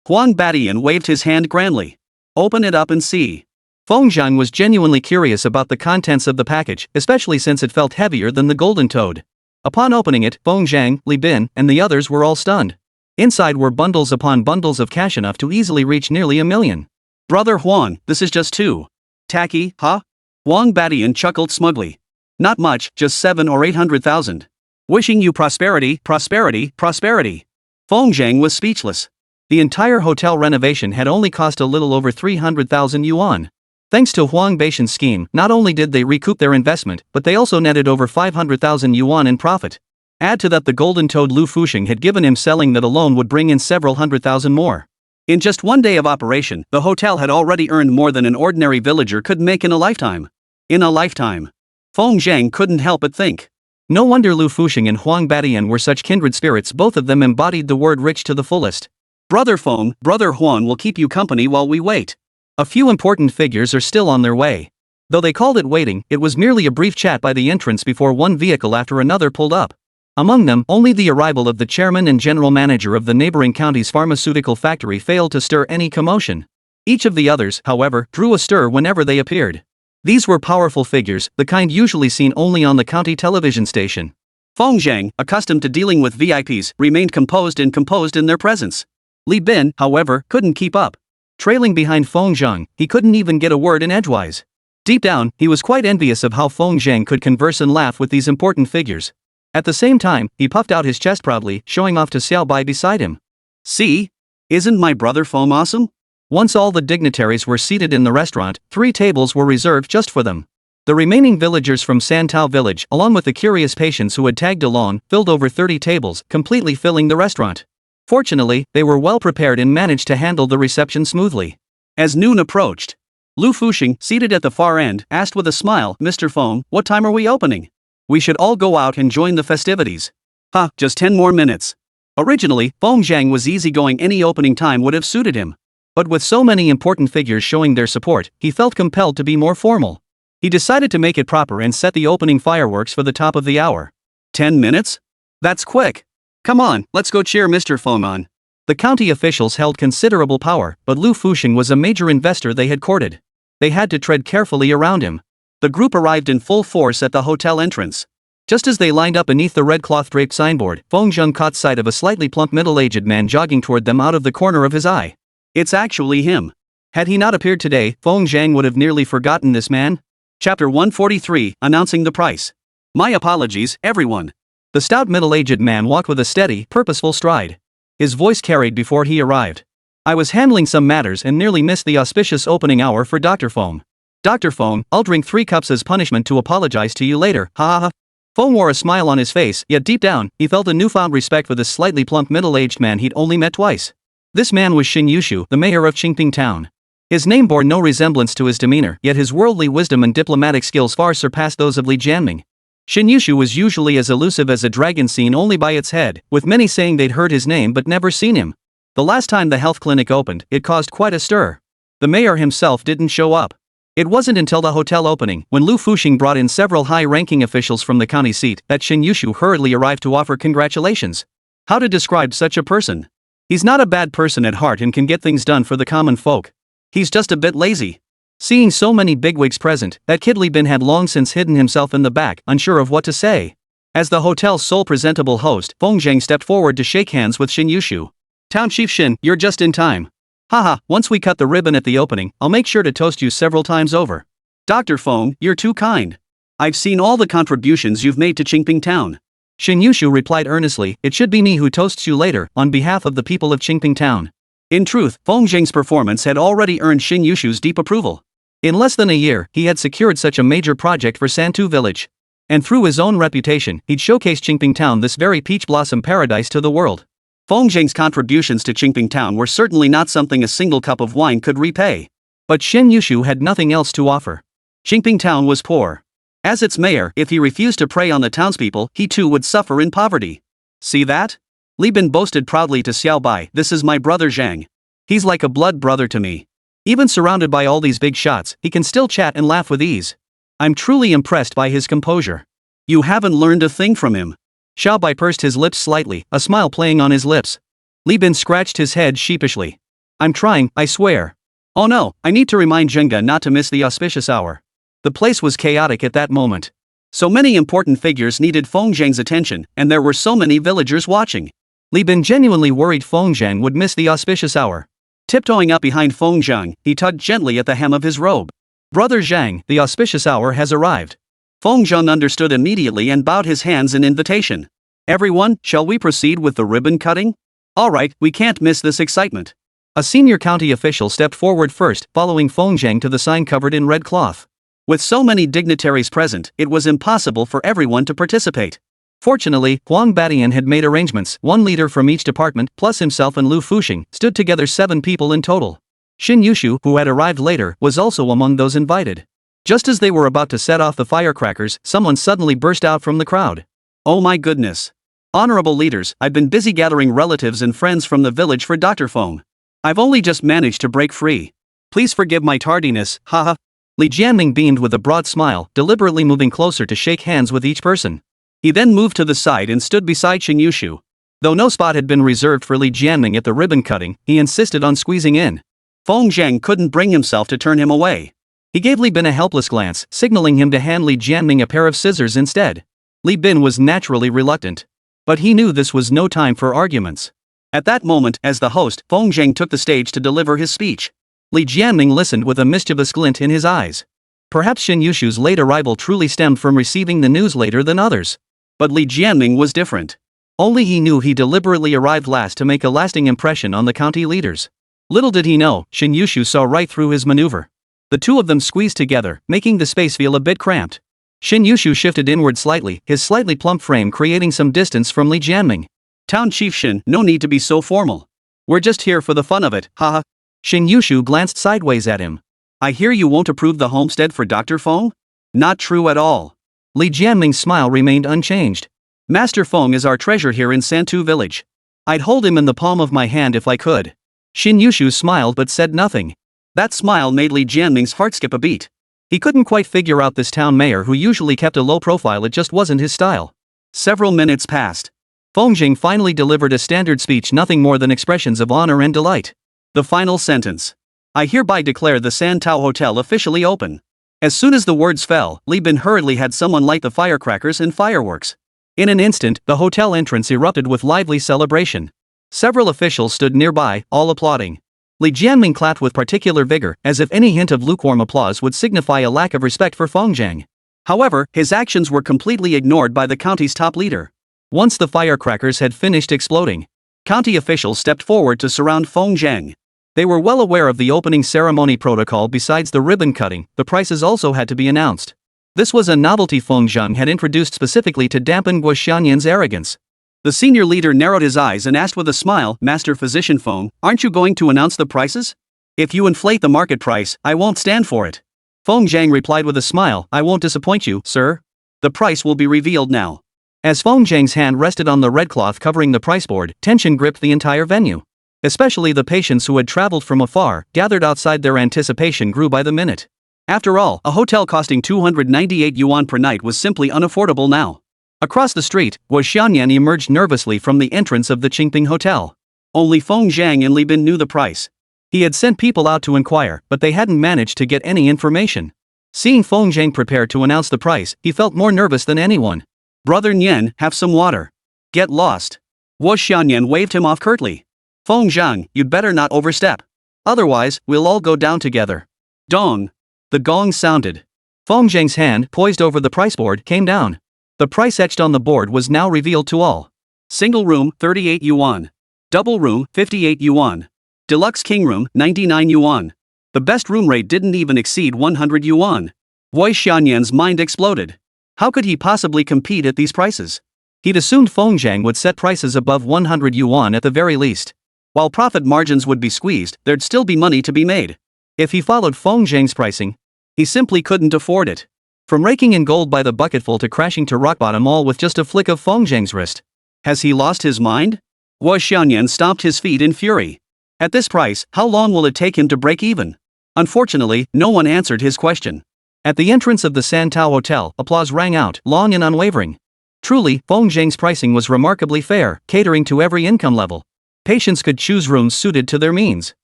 Huang Badian waved his hand grandly. Open it up and see. Feng Zhang was genuinely curious about the contents of the package, especially since it felt heavier than the golden toad. Upon opening it, Feng Zhang, Li Bin, and the others were all stunned. Inside were bundles upon bundles of cash enough to easily reach nearly 1 million. Brother Huang, this is just too tacky, huh? Huang Badian chuckled smugly. Not much, just 7 or 800,000. Wishing you prosperity, prosperity, prosperity. Feng Zhang was speechless. The entire hotel renovation had only cost a little over 300,000 yuan. Thanks to Huang Baishan's scheme, not only did they recoup their investment, but they also netted over 500,000 yuan in profit. Add to that the golden toad Lu Fuxing had given him, selling that alone would bring in several 100,000 more. In just one day of operation, the hotel had already earned more than an ordinary villager could make in a lifetime. In a lifetime. Feng Zhang couldn't help but think. No wonder Lu Fuxing and Huang Badian were such kindred spirits, both of them embodied the word rich to the fullest. Brother Feng, Brother Huang will keep you company while we wait. A few important figures are still on their way. Though they called it waiting, it was merely a brief chat by the entrance before one vehicle after another pulled up. Among them, only the arrival of the chairman and general manager of the neighboring county's pharmaceutical factory failed to stir any commotion. Each of the others, however, drew a stir whenever they appeared. These were powerful figures, the kind usually seen only on the county television station. Feng Zhang, accustomed to dealing with VIPs, remained composed in their presence. Li Bin, however, couldn't keep up. Trailing behind Feng Zhang, he couldn't even get a word in edgewise. Deep down, he was quite envious of how Feng Zhang could converse and laugh with these important figures. At the same time, he puffed out his chest proudly, showing off to Xiao Bai beside him. See? Isn't my brother Feng awesome? Once all the dignitaries were seated in the restaurant, 3 tables were reserved just for them. The remaining villagers from Santao village, along with the curious patients who had tagged along, filled over 30 tables, completely filling the restaurant. Fortunately, they were well prepared and managed to handle the reception smoothly. As noon approached, Lu Fuxing, seated at the far end, asked with a smile, "Mr. Feng, what time are we opening? We should all go out and join the festivities." "Ha, just 10 more minutes." Originally, Feng Zhang was easygoing, any opening time would have suited him. But with so many important figures showing their support, he felt compelled to be more formal. He decided to make it proper and set the opening fireworks for the top of the hour. 10 minutes? That's quick. Come on, let's go cheer Mr. Feng on. The county officials held considerable power, but Lu Fuxing was a major investor they had courted. They had to tread carefully around him. The group arrived in full force at the hotel entrance. Just as they lined up beneath the red cloth-draped signboard, Feng Zheng caught sight of a slightly plump middle-aged man jogging toward them out of the corner of his eye. It's actually him. Had he not appeared today, Feng Zhang would have nearly forgotten this man. Chapter 143, Announcing the Price. My apologies, everyone. The stout middle-aged man walked with a steady, purposeful stride. His voice carried before he arrived. I was handling some matters and nearly missed the auspicious opening hour for Dr. Feng. Dr. Feng, I'll drink 3 cups as punishment to apologize to you later, ha ha ha. Feng wore a smile on his face, yet deep down, he felt a newfound respect for this slightly plump middle-aged man he'd only met twice. This man was Xin Yushu, the mayor of Qingping Town. His name bore no resemblance to his demeanor, yet his worldly wisdom and diplomatic skills far surpassed those of Li Jianming. Xin Yushu was usually as elusive as a dragon seen only by its head, with many saying they'd heard his name but never seen him. The last time the health clinic opened, it caused quite a stir. The mayor himself didn't show up. It wasn't until the hotel opening, when Lu Fuxing brought in several high-ranking officials from the county seat, that Xin Yushu hurriedly arrived to offer congratulations. How to describe such a person? He's not a bad person at heart and can get things done for the common folk. He's just a bit lazy. Seeing so many bigwigs present, that kid Li Bin had long since hidden himself in the back, unsure of what to say. As the hotel's sole presentable host, Feng Zhang stepped forward to shake hands with Xin Yushu. Town Chief Xin, you're just in time. Haha, once we cut the ribbon at the opening, I'll make sure to toast you several times over. Dr. Feng, you're too kind. I've seen all the contributions you've made to Qingping Town. Xin Yushu replied earnestly, it should be me who toasts you later, on behalf of the people of Qingping Town. In truth, Feng Zhang's performance had already earned Xin Yushu's deep approval. In less than a year, he had secured such a major project for Santu village. And through his own reputation, he'd showcased Qingping Town, this very peach blossom paradise, to the world. Feng Zhang's contributions to Qingping Town were certainly not something a single cup of wine could repay. But Xin Yushu had nothing else to offer. Qingping Town was poor. As its mayor, if he refused to prey on the townspeople, he too would suffer in poverty. See that? Li Bin boasted proudly to Xiao Bai, this is my brother Zhang. He's like a blood brother to me. Even surrounded by all these big shots, he can still chat and laugh with ease. I'm truly impressed by his composure. You haven't learned a thing from him. Xiao Bai pursed his lips slightly, a smile playing on his lips. Li Bin scratched his head sheepishly. I'm trying, I swear. Oh no, I need to remind Zhenga not to miss the auspicious hour. The place was chaotic at that moment. So many important figures needed Feng Zhang's attention, and there were so many villagers watching. Li Bin genuinely worried Feng Zhang would miss the auspicious hour. Tiptoeing up behind Feng Zhang, he tugged gently at the hem of his robe. Brother Zhang, the auspicious hour has arrived. Feng Zhang understood immediately and bowed his hands in invitation. Everyone, shall we proceed with the ribbon cutting? Alright, we can't miss this excitement. A senior county official stepped forward first, following Feng Zhang to the sign covered in red cloth. With so many dignitaries present, it was impossible for everyone to participate. Fortunately, Huang Batian had made arrangements, one leader from each department, plus himself and Lu Fuxing, stood together 7 people in total. Xin Yushu, who had arrived later, was also among those invited. Just as they were about to set off the firecrackers, someone suddenly burst out from the crowd. Oh my goodness. Honorable leaders, I've been busy gathering relatives and friends from the village for Dr. Feng. I've only just managed to break free. Please forgive my tardiness, haha. Li Jianming beamed with a broad smile, deliberately moving closer to shake hands with each person. He then moved to the side and stood beside Xin Yushu. Though no spot had been reserved for Li Jianming at the ribbon cutting, he insisted on squeezing in. Feng Zhang couldn't bring himself to turn him away. He gave Li Bin a helpless glance, signaling him to hand Li Jianming a pair of scissors instead. Li Bin was naturally reluctant. But he knew this was no time for arguments. At that moment, as the host, Feng Zhang took the stage to deliver his speech. Li Jianming listened with a mischievous glint in his eyes. Perhaps Xin Yushu's late arrival truly stemmed from receiving the news later than others. But Li Jianming was different. Only he knew he deliberately arrived last to make a lasting impression on the county leaders. Little did he know, Xin Yushu saw right through his maneuver. The two of them squeezed together, making the space feel a bit cramped. Xin Yushu shifted inward slightly, his slightly plump frame creating some distance from Li Jianming. Town Chief Shin, no need to be so formal. We're just here for the fun of it, haha. Shin Yushu glanced sideways at him. I hear you won't approve the homestead for Dr. Feng? Not true at all. Li Jianming's smile remained unchanged. Master Feng is our treasure here in Santu village. I'd hold him in the palm of my hand if I could. Shin Yushu smiled but said nothing. That smile made Li Jianming's heart skip a beat. He couldn't quite figure out this town mayor who usually kept a low profile, it just wasn't his style. Several minutes passed. Feng Jing finally delivered a standard speech, nothing more than expressions of honor and delight. The final sentence. I hereby declare the San Tao Hotel officially open. As soon as the words fell, Li Bin hurriedly had someone light the firecrackers and fireworks. In an instant, the hotel entrance erupted with lively celebration. Several officials stood nearby, all applauding. Li Jianming clapped with particular vigor, as if any hint of lukewarm applause would signify a lack of respect for Feng Jiang. However, his actions were completely ignored by the county's top leader. Once the firecrackers had finished exploding, county officials stepped forward to surround Feng Jiang. They were well aware of the opening ceremony protocol. Besides the ribbon cutting, the prices also had to be announced. This was a novelty Feng Jiang had introduced specifically to dampen Guo Xianyan's arrogance. The senior leader narrowed his eyes and asked with a smile, Master Physician Feng, aren't you going to announce the prices? If you inflate the market price, I won't stand for it. Feng Jiang replied with a smile, I won't disappoint you, sir. The price will be revealed now. As Feng Jiang's hand rested on the red cloth covering the price board, tension gripped the entire venue. Especially the patients who had traveled from afar, gathered outside. Their anticipation grew by the minute. After all, a hotel costing 298 yuan per night was simply unaffordable now. Across the street, Guo Xianyan emerged nervously from the entrance of the Qingping Hotel. Only Feng Jiang and Li Bin knew the price. He had sent people out to inquire, but they hadn't managed to get any information. Seeing Feng Jiang prepare to announce the price, he felt more nervous than anyone. Brother Nian, have some water. Get lost. Guo Xianyan waved him off curtly. Feng Jiang, you'd better not overstep. Otherwise, we'll all go down together. Dong. The gong sounded. Feng Jiang's hand, poised over the price board, came down. The price etched on the board was now revealed to all. Single room, 38 yuan. Double room, 58 yuan. Deluxe king room, 99 yuan. The best room rate didn't even exceed 100 yuan. Guo Xianyan's mind exploded. How could he possibly compete at these prices? He'd assumed Feng Jiang would set prices above 100 yuan at the very least. While profit margins would be squeezed, there'd still be money to be made. If he followed Feng Jiang's pricing, he simply couldn't afford it. From raking in gold by the bucketful to crashing to rock bottom, all with just a flick of Feng Jiang's wrist. Has he lost his mind? Guo Xianyan stomped his feet in fury. At this price, how long will it take him to break even? Unfortunately, no one answered his question. At the entrance of the San Tao Hotel, applause rang out, long and unwavering. Truly, Feng Jiang's pricing was remarkably fair, catering to every income level. Patients could choose rooms suited to their means.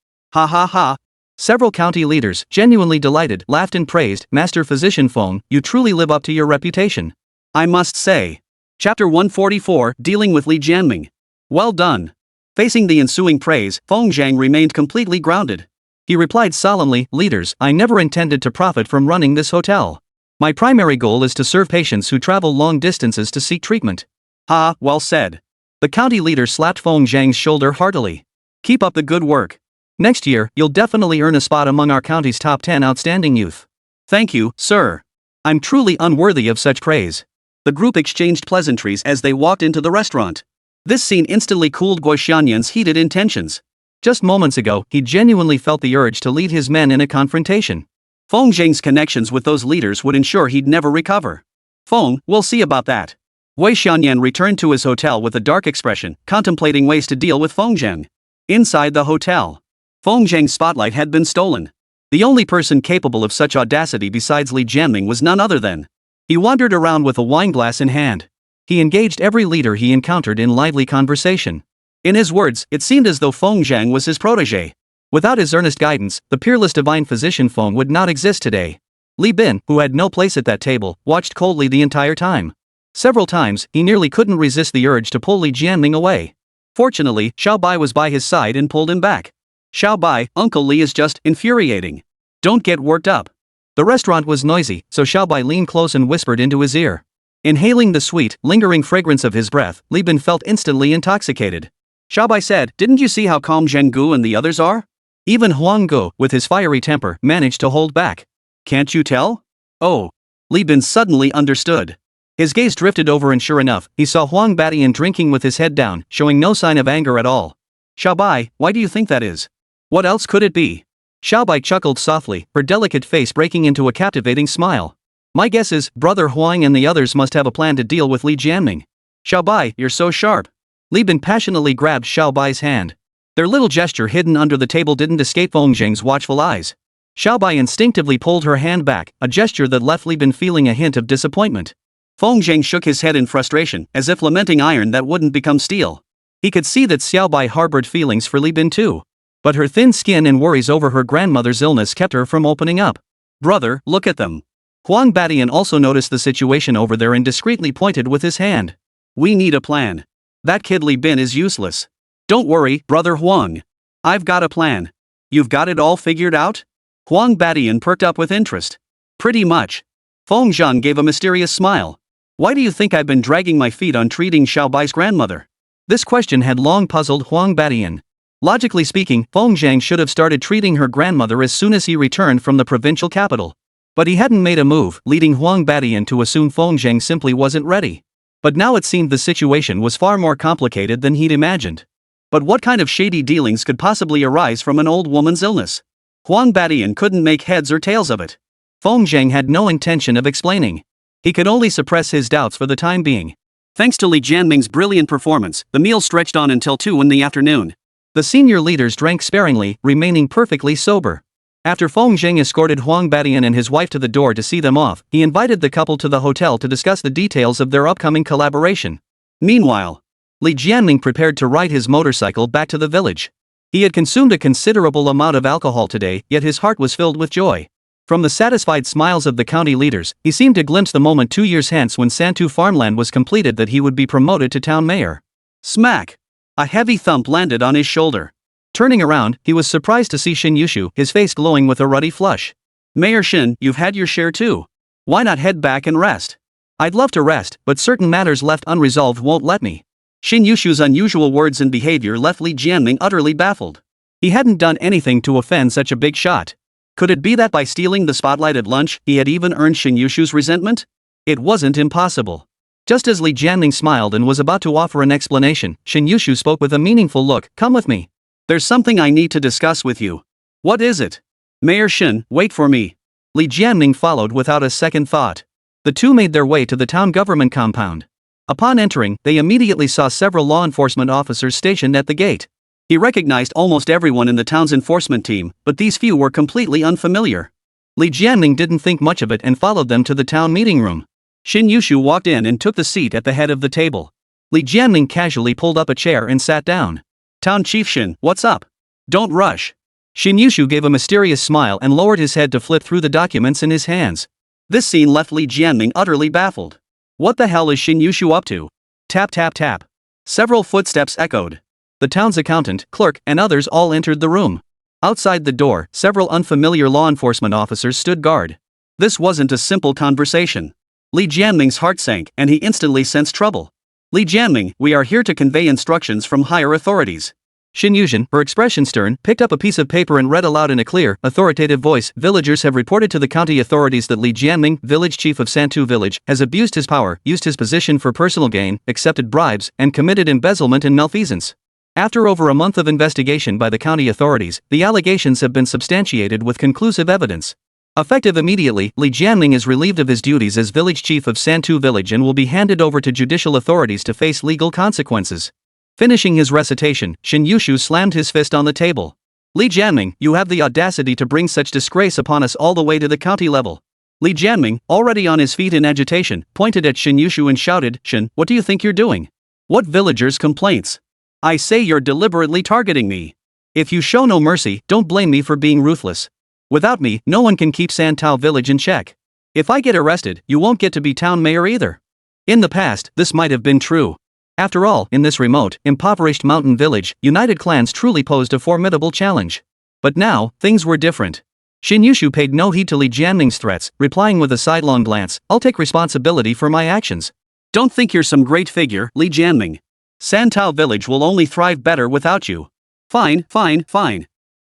Ha ha ha. Several county leaders, genuinely delighted, laughed and praised, Master Physician Feng, you truly live up to your reputation. I must say. Chapter 144, Dealing with Li Jianming. Well done. Facing the ensuing praise, Feng Jiang remained completely grounded. He replied solemnly, leaders, I never intended to profit from running this hotel. My primary goal is to serve patients who travel long distances to seek treatment. Ha, well said. The county leader slapped Feng Jiang's shoulder heartily. Keep up the good work. Next year, you'll definitely earn a spot among our county's top 10 outstanding youth. Thank you, sir. I'm truly unworthy of such praise. The group exchanged pleasantries as they walked into the restaurant. This scene instantly cooled Guo Xianyan's heated intentions. Just moments ago, he genuinely felt the urge to lead his men in a confrontation. Feng Jiang's connections with those leaders would ensure he'd never recover. Feng, we'll see about that. Guo Xianyan returned to his hotel with a dark expression, contemplating ways to deal with Feng Jiang. Inside the hotel, Feng Jiang's spotlight had been stolen. The only person capable of such audacity besides Li Jianming was none other than. He wandered around with a wineglass in hand. He engaged every leader he encountered in lively conversation. In his words, it seemed as though Feng Jiang was his protege. Without his earnest guidance, the peerless divine physician Feng would not exist today. Li Bin, who had no place at that table, watched coldly the entire time. Several times, he nearly couldn't resist the urge to pull Li Jianming away. Fortunately, Xiao Bai was by his side and pulled him back. Xiao Bai, Uncle Li is just infuriating. Don't get worked up. The restaurant was noisy, so Xiao Bai leaned close and whispered into his ear. Inhaling the sweet, lingering fragrance of his breath, Li Bin felt instantly intoxicated. Xiao Bai said, didn't you see how calm Zheng Gu and the others are? Even Huang Gu, with his fiery temper, managed to hold back. Can't you tell? Oh. Li Bin suddenly understood. His gaze drifted over and sure enough, he saw Huang Batian drinking with his head down, showing no sign of anger at all. Xiaobai, why do you think that is? What else could it be? Xiaobai chuckled softly, her delicate face breaking into a captivating smile. My guess is, Brother Huang and the others must have a plan to deal with Li Jianming. Xiaobai, you're so sharp. Li Bin passionately grabbed Xiaobai's hand. Their little gesture hidden under the table didn't escape Feng Zheng's watchful eyes. Xiaobai instinctively pulled her hand back, a gesture that left Li Bin feeling a hint of disappointment. Feng Zheng shook his head in frustration, as if lamenting iron that wouldn't become steel. He could see that Xiaobai harbored feelings for Li Bin too. But her thin skin and worries over her grandmother's illness kept her from opening up. Brother, look at them. Huang Batian also noticed the situation over there and discreetly pointed with his hand. We need a plan. That kid Li Bin is useless. Don't worry, Brother Huang. I've got a plan. You've got it all figured out? Huang Batian perked up with interest. Pretty much. Feng Zhang gave a mysterious smile. Why do you think I've been dragging my feet on treating Xiaobai's grandmother? This question had long puzzled Huang Batian. Logically speaking, Feng Zhang should have started treating her grandmother as soon as he returned from the provincial capital. But he hadn't made a move, leading Huang Batian to assume Feng Zhang simply wasn't ready. But now it seemed the situation was far more complicated than he'd imagined. But what kind of shady dealings could possibly arise from an old woman's illness? Huang Batian couldn't make heads or tails of it. Feng Zhang had no intention of explaining. He could only suppress his doubts for the time being. Thanks to Li Jianming's brilliant performance, the meal stretched on until 2 in the afternoon. The senior leaders drank sparingly, remaining perfectly sober. After Feng Zheng escorted Huang Batian and his wife to the door to see them off, he invited the couple to the hotel to discuss the details of their upcoming collaboration. Meanwhile, Li Jianming prepared to ride his motorcycle back to the village. He had consumed a considerable amount of alcohol today, yet his heart was filled with joy. From the satisfied smiles of the county leaders, he seemed to glimpse the moment 2 years hence when Santu farmland was completed that he would be promoted to town mayor. Smack! A heavy thump landed on his shoulder. Turning around, he was surprised to see Xin Yushu, his face glowing with a ruddy flush. Mayor Xin, you've had your share too. Why not head back and rest? I'd love to rest, but certain matters left unresolved won't let me. Xin Yushu's unusual words and behavior left Li Jianming utterly baffled. He hadn't done anything to offend such a big shot. Could it be that by stealing the spotlight at lunch, he had even earned Xin Yushu's resentment? It wasn't impossible. Just as Li Jianming smiled and was about to offer an explanation, Xin Yushu spoke with a meaningful look. Come with me. There's something I need to discuss with you. What is it? Mayor Xin, wait for me. Li Jianming followed without a second thought. The two made their way to the town government compound. Upon entering, they immediately saw several law enforcement officers stationed at the gate. He recognized almost everyone in the town's enforcement team, but these few were completely unfamiliar. Li Jianming didn't think much of it and followed them to the town meeting room. Xin Yushu walked in and took the seat at the head of the table. Li Jianming casually pulled up a chair and sat down. Town Chief Xin, what's up? Don't rush. Xin Yushu gave a mysterious smile and lowered his head to flip through the documents in his hands. This scene left Li Jianming utterly baffled. What the hell is Xin Yushu up to? Tap tap tap. Several footsteps echoed. The town's accountant, clerk, and others all entered the room. Outside the door, several unfamiliar law enforcement officers stood guard. This wasn't a simple conversation. Li Jianming's heart sank, and he instantly sensed trouble. Li Jianming, we are here to convey instructions from higher authorities. Xin Yushan, her expression stern, picked up a piece of paper and read aloud in a clear, authoritative voice. Villagers have reported to the county authorities that Li Jianming, village chief of Santu village, has abused his power, used his position for personal gain, accepted bribes, and committed embezzlement and malfeasance. After over a month of investigation by the county authorities, the allegations have been substantiated with conclusive evidence. Effective immediately, Li Jianming is relieved of his duties as village chief of Santu village and will be handed over to judicial authorities to face legal consequences. Finishing his recitation, Xin Yushu slammed his fist on the table. Li Jianming, you have the audacity to bring such disgrace upon us all the way to the county level. Li Jianming, already on his feet in agitation, pointed at Xin Yushu and shouted, Xin, what do you think you're doing? What villagers' complaints? I say you're deliberately targeting me. If you show no mercy, don't blame me for being ruthless. Without me, no one can keep Santao village in check. If I get arrested, you won't get to be town mayor either. In the past, this might have been true. After all, in this remote, impoverished mountain village, united clans truly posed a formidable challenge. But now, things were different. Xin Yushu paid no heed to Li Jianming's threats, replying with a sidelong glance, I'll take responsibility for my actions. Don't think you're some great figure, Li Jianming. Santao village will only thrive better without you. Fine.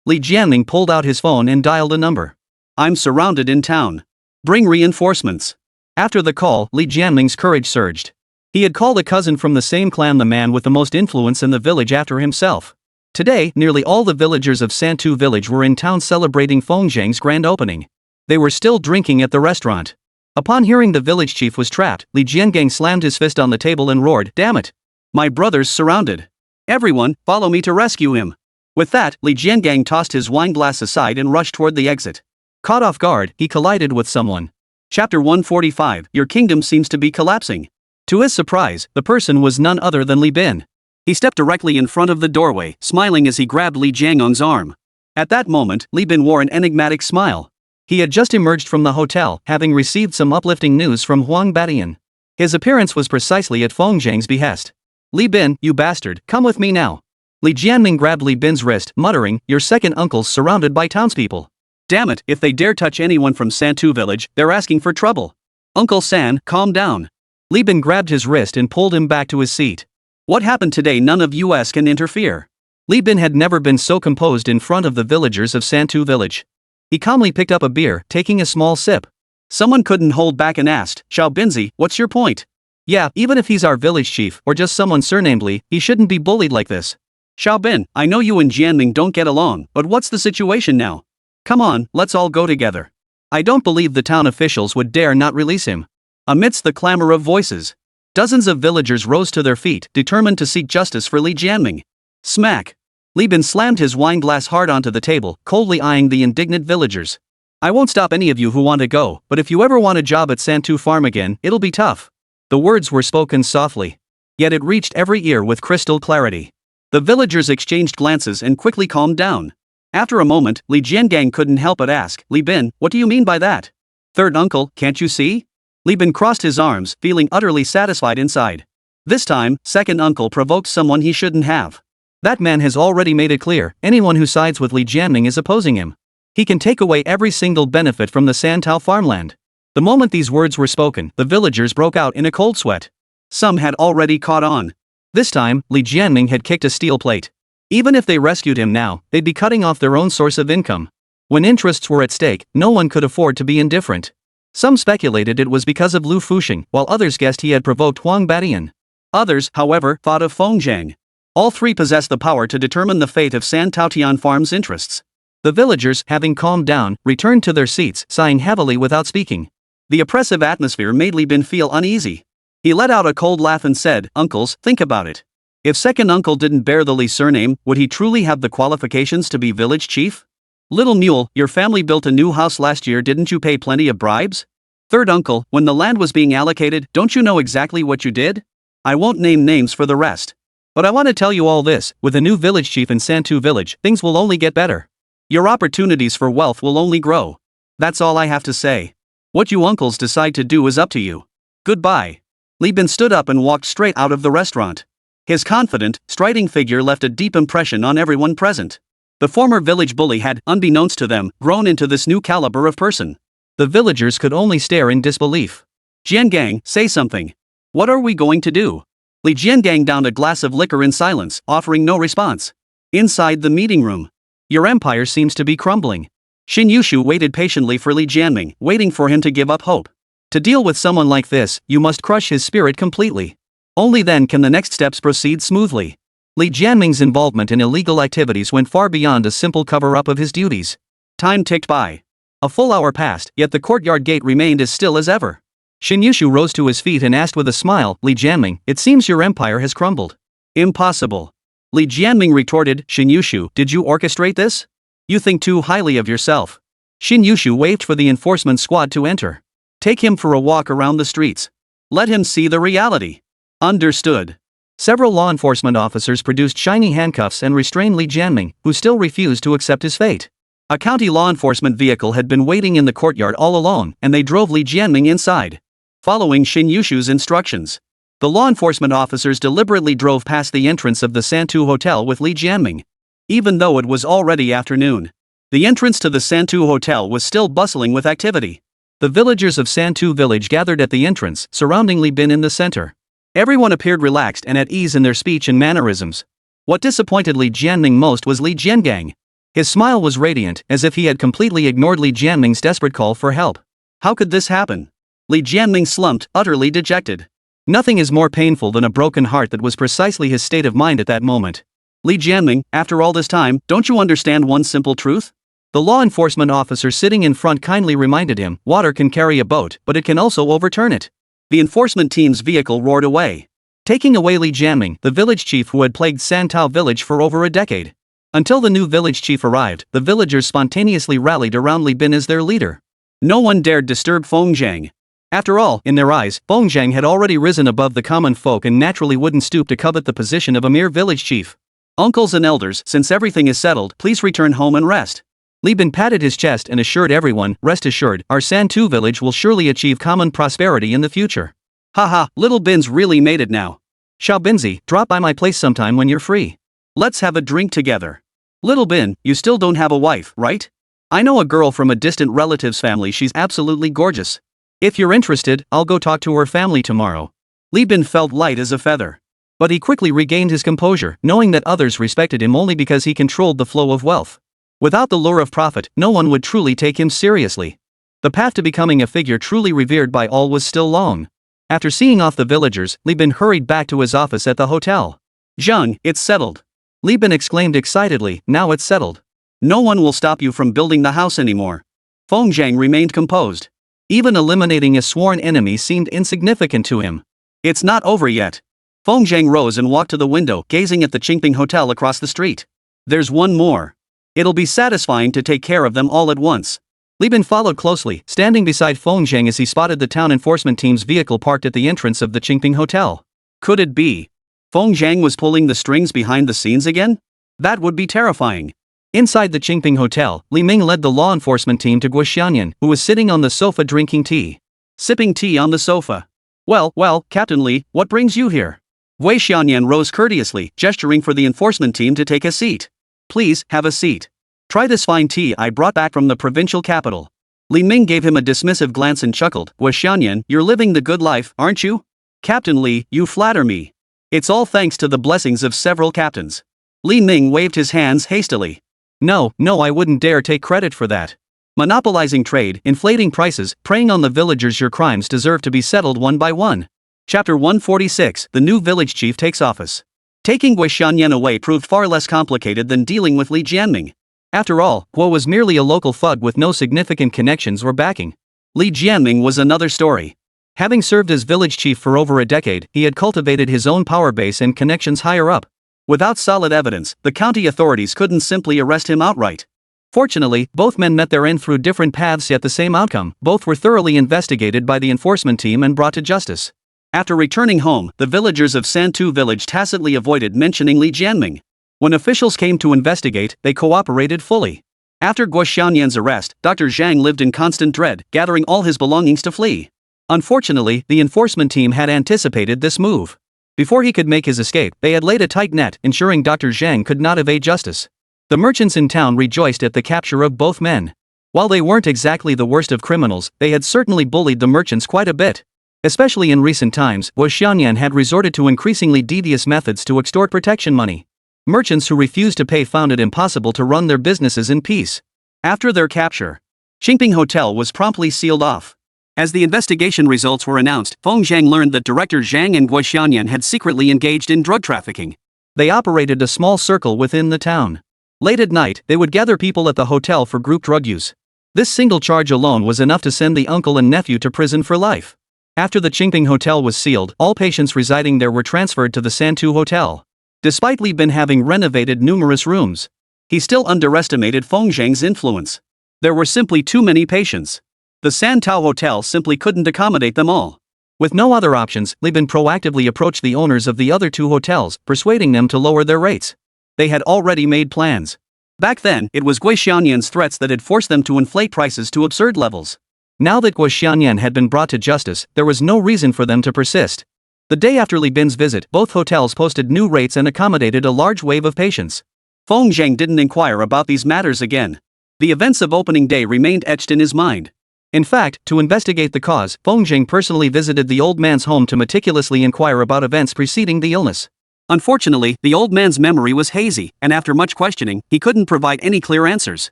Li Jianming pulled out his phone and dialed a number. I'm surrounded in town. Bring reinforcements. After the call, Li Jianming's courage surged. He had called a cousin from the same clan, the man with the most influence in the village after himself. Today, nearly all the villagers of Santu village were in town celebrating Feng Zhang's grand opening. They were still drinking at the restaurant. Upon hearing the village chief was trapped, Li Jiangang slammed his fist on the table and roared, "Damn it! My brother's surrounded. Everyone, follow me to rescue him." With that, Li Jiangang tossed his wine glass aside and rushed toward the exit. Caught off guard, he collided with someone. Chapter 145, Your kingdom seems to be collapsing. To his surprise, the person was none other than Li Bin. He stepped directly in front of the doorway, smiling as he grabbed Li Jiangong's arm. At that moment, Li Bin wore an enigmatic smile. He had just emerged from the hotel, having received some uplifting news from Huang Batian. His appearance was precisely at Feng Zhang's behest. "Li Bin, you bastard, come with me now." Li Jianming grabbed Li Bin's wrist, muttering, "Your second uncle's surrounded by townspeople. Damn it, if they dare touch anyone from Santu village, they're asking for trouble. Uncle San, calm down." Li Bin grabbed his wrist and pulled him back to his seat. "What happened today? None of us can interfere." Li Bin had never been so composed in front of the villagers of Santu village. He calmly picked up a beer, taking a small sip. Someone couldn't hold back and asked, "Xiao Binzi, what's your point?" "Yeah, even if he's our village chief, or just someone surnamed Li, he shouldn't be bullied like this." "Xiao Bin, I know you and Jianming don't get along, but what's the situation now? Come on, let's all go together." "I don't believe the town officials would dare not release him." Amidst the clamor of voices, dozens of villagers rose to their feet, determined to seek justice for Li Jianming. Smack! Li Bin slammed his wine glass hard onto the table, coldly eyeing the indignant villagers. "I won't stop any of you who want to go, but if you ever want a job at Santu Farm again, it'll be tough." The words were spoken softly, yet it reached every ear with crystal clarity. The villagers exchanged glances and quickly calmed down. After a moment, Li Jiangang couldn't help but ask, "Li Bin, what do you mean by that? Third uncle, can't you see?" Li Bin crossed his arms, feeling utterly satisfied inside. This time, second uncle provoked someone he shouldn't have. That man has already made it clear, anyone who sides with Li Jianming is opposing him. He can take away every single benefit from the Santao farmland. The moment these words were spoken, the villagers broke out in a cold sweat. Some had already caught on. This time, Li Jianming had kicked a steel plate. Even if they rescued him now, they'd be cutting off their own source of income. When interests were at stake, no one could afford to be indifferent. Some speculated it was because of Lu Fuxing, while others guessed he had provoked Huang Batian. Others, however, thought of Feng Zhang. All three possessed the power to determine the fate of San Taotian Farm's interests. The villagers, having calmed down, returned to their seats, sighing heavily without speaking. The oppressive atmosphere made Li Bin feel uneasy. He let out a cold laugh and said, "Uncles, think about it. If second uncle didn't bear the Li surname, would he truly have the qualifications to be village chief? Little mule, your family built a new house last year, didn't you pay plenty of bribes? Third uncle, when the land was being allocated, don't you know exactly what you did? I won't name names for the rest. But I want to tell you all this, with a new village chief in Santu village, things will only get better. Your opportunities for wealth will only grow. That's all I have to say. What you uncles decide to do is up to you. Goodbye." Li Bin stood up and walked straight out of the restaurant. His confident, striding figure left a deep impression on everyone present. The former village bully had, unbeknownst to them, grown into this new caliber of person. The villagers could only stare in disbelief. "Jiangang, say something. What are we going to do?" Li Jiangang downed a glass of liquor in silence, offering no response. Inside the meeting room, "Your empire seems to be crumbling." Xin Yushu waited patiently for Li Jianming, waiting for him to give up hope. To deal with someone like this, you must crush his spirit completely. Only then can the next steps proceed smoothly. Li Jianming's involvement in illegal activities went far beyond a simple cover-up of his duties. Time ticked by. A full hour passed, yet the courtyard gate remained as still as ever. Xin Yushu rose to his feet and asked with a smile, "Li Jianming, it seems your empire has crumbled." "Impossible." Li Jianming retorted, "Xin Yushu, did you orchestrate this? You think too highly of yourself." Xin Yushu waved for the enforcement squad to enter. "Take him for a walk around the streets. Let him see the reality." "Understood." Several law enforcement officers produced shiny handcuffs and restrained Li Jianming, who still refused to accept his fate. A county law enforcement vehicle had been waiting in the courtyard all along, and they drove Li Jianming inside. Following Xin Yushu's instructions, the law enforcement officers deliberately drove past the entrance of the Santu Hotel with Li Jianming. Even though it was already afternoon, the entrance to the Santu Hotel was still bustling with activity. The villagers of Santu village gathered at the entrance, surrounding Li Bin in the center. Everyone appeared relaxed and at ease in their speech and mannerisms. What disappointed Li Jianming most was Li Jiangang. His smile was radiant, as if he had completely ignored Li Jianming's desperate call for help. How could this happen? Li Jianming slumped, utterly dejected. Nothing is more painful than a broken heart. That was precisely his state of mind at that moment. Li Jianming, after all this time, don't you understand one simple truth? The law enforcement officer sitting in front kindly reminded him, water can carry a boat, but it can also overturn it. The enforcement team's vehicle roared away, taking away Li Jianming, the village chief who had plagued Santao village for over a decade. Until the new village chief arrived, the villagers spontaneously rallied around Li Bin as their leader. No one dared disturb Feng Zhang. After all, in their eyes, Feng Zhang had already risen above the common folk and naturally wouldn't stoop to covet the position of a mere village chief. Uncles and elders, since everything is settled, please return home and rest. Li Bin patted his chest and assured everyone, rest assured, our Santu village will surely achieve common prosperity in the future. Haha, little Bin's really made it now. Xiao Binzi, drop by my place sometime when you're free. Let's have a drink together. Little Bin, you still don't have a wife, right? I know a girl from a distant relative's family, she's absolutely gorgeous. If you're interested, I'll go talk to her family tomorrow. Li Bin felt light as a feather. But he quickly regained his composure, knowing that others respected him only because he controlled the flow of wealth. Without the lure of profit, no one would truly take him seriously. The path to becoming a figure truly revered by all was still long. After seeing off the villagers, Li Bin hurried back to his office at the hotel. Zhang, it's settled. Li Bin exclaimed excitedly, now it's settled. No one will stop you from building the house anymore. Feng Zhang remained composed. Even eliminating a sworn enemy seemed insignificant to him. It's not over yet. Feng Zhang rose and walked to the window, gazing at the Qingping Hotel across the street. There's one more. It'll be satisfying to take care of them all at once. Li Bin followed closely, standing beside Feng Zhang as he spotted the town enforcement team's vehicle parked at the entrance of the Qingping Hotel. Could it be Feng Zhang was pulling the strings behind the scenes again? That would be terrifying. Inside the Qingping Hotel, Li Ming led the law enforcement team to Guo Xianyan, who was sitting on the sofa drinking tea. Sipping tea on the sofa. Well, Captain Li, what brings you here? Wei Xianyan rose courteously, gesturing for the enforcement team to take a seat. Please, have a seat. Try this fine tea I brought back from the provincial capital. Li Ming gave him a dismissive glance and chuckled. Wei Xianyan, you're living the good life, aren't you? Captain Li, you flatter me. It's all thanks to the blessings of several captains. Li Ming waved his hands hastily. No, I wouldn't dare take credit for that. Monopolizing trade, inflating prices, preying on the villagers, your crimes deserve to be settled one by one. Chapter 146, The New Village Chief Takes Office. Taking Wei Xianyan away proved far less complicated than dealing with Li Jianming. After all, Guo was merely a local thug with no significant connections or backing. Li Jianming was another story. Having served as village chief for over a decade, he had cultivated his own power base and connections higher up. Without solid evidence, the county authorities couldn't simply arrest him outright. Fortunately, both men met their end through different paths, yet the same outcome. Both were thoroughly investigated by the enforcement team and brought to justice. After returning home, the villagers of Santu village tacitly avoided mentioning Li Jianming. When officials came to investigate, they cooperated fully. After Guo Xianyan's arrest, Dr. Zhang lived in constant dread, gathering all his belongings to flee. Unfortunately, the enforcement team had anticipated this move. Before he could make his escape, they had laid a tight net, ensuring Dr. Zhang could not evade justice. The merchants in town rejoiced at the capture of both men. While they weren't exactly the worst of criminals, they had certainly bullied the merchants quite a bit. Especially in recent times, Guo Xianyan had resorted to increasingly devious methods to extort protection money. Merchants who refused to pay found it impossible to run their businesses in peace. After their capture, Qingping Hotel was promptly sealed off. As the investigation results were announced, Feng Zhang learned that Director Zhang and Guo Xianyan had secretly engaged in drug trafficking. They operated a small circle within the town. Late at night, they would gather people at the hotel for group drug use. This single charge alone was enough to send the uncle and nephew to prison for life. After the Qingping Hotel was sealed, all patients residing there were transferred to the Santu Hotel. Despite Li Bin having renovated numerous rooms, he still underestimated Feng Zhang's influence. There were simply too many patients. The Santao Hotel simply couldn't accommodate them all. With no other options, Li Bin proactively approached the owners of the other two hotels, persuading them to lower their rates. They had already made plans. Back then, it was Guo Xianyan's threats that had forced them to inflate prices to absurd levels. Now that Guo Xianyan had been brought to justice, there was no reason for them to persist. The day after Li Bin's visit, both hotels posted new rates and accommodated a large wave of patients. Feng Zhang didn't inquire about these matters again. The events of opening day remained etched in his mind. In fact, to investigate the cause, Feng Zhang personally visited the old man's home to meticulously inquire about events preceding the illness. Unfortunately, the old man's memory was hazy, and after much questioning, he couldn't provide any clear answers.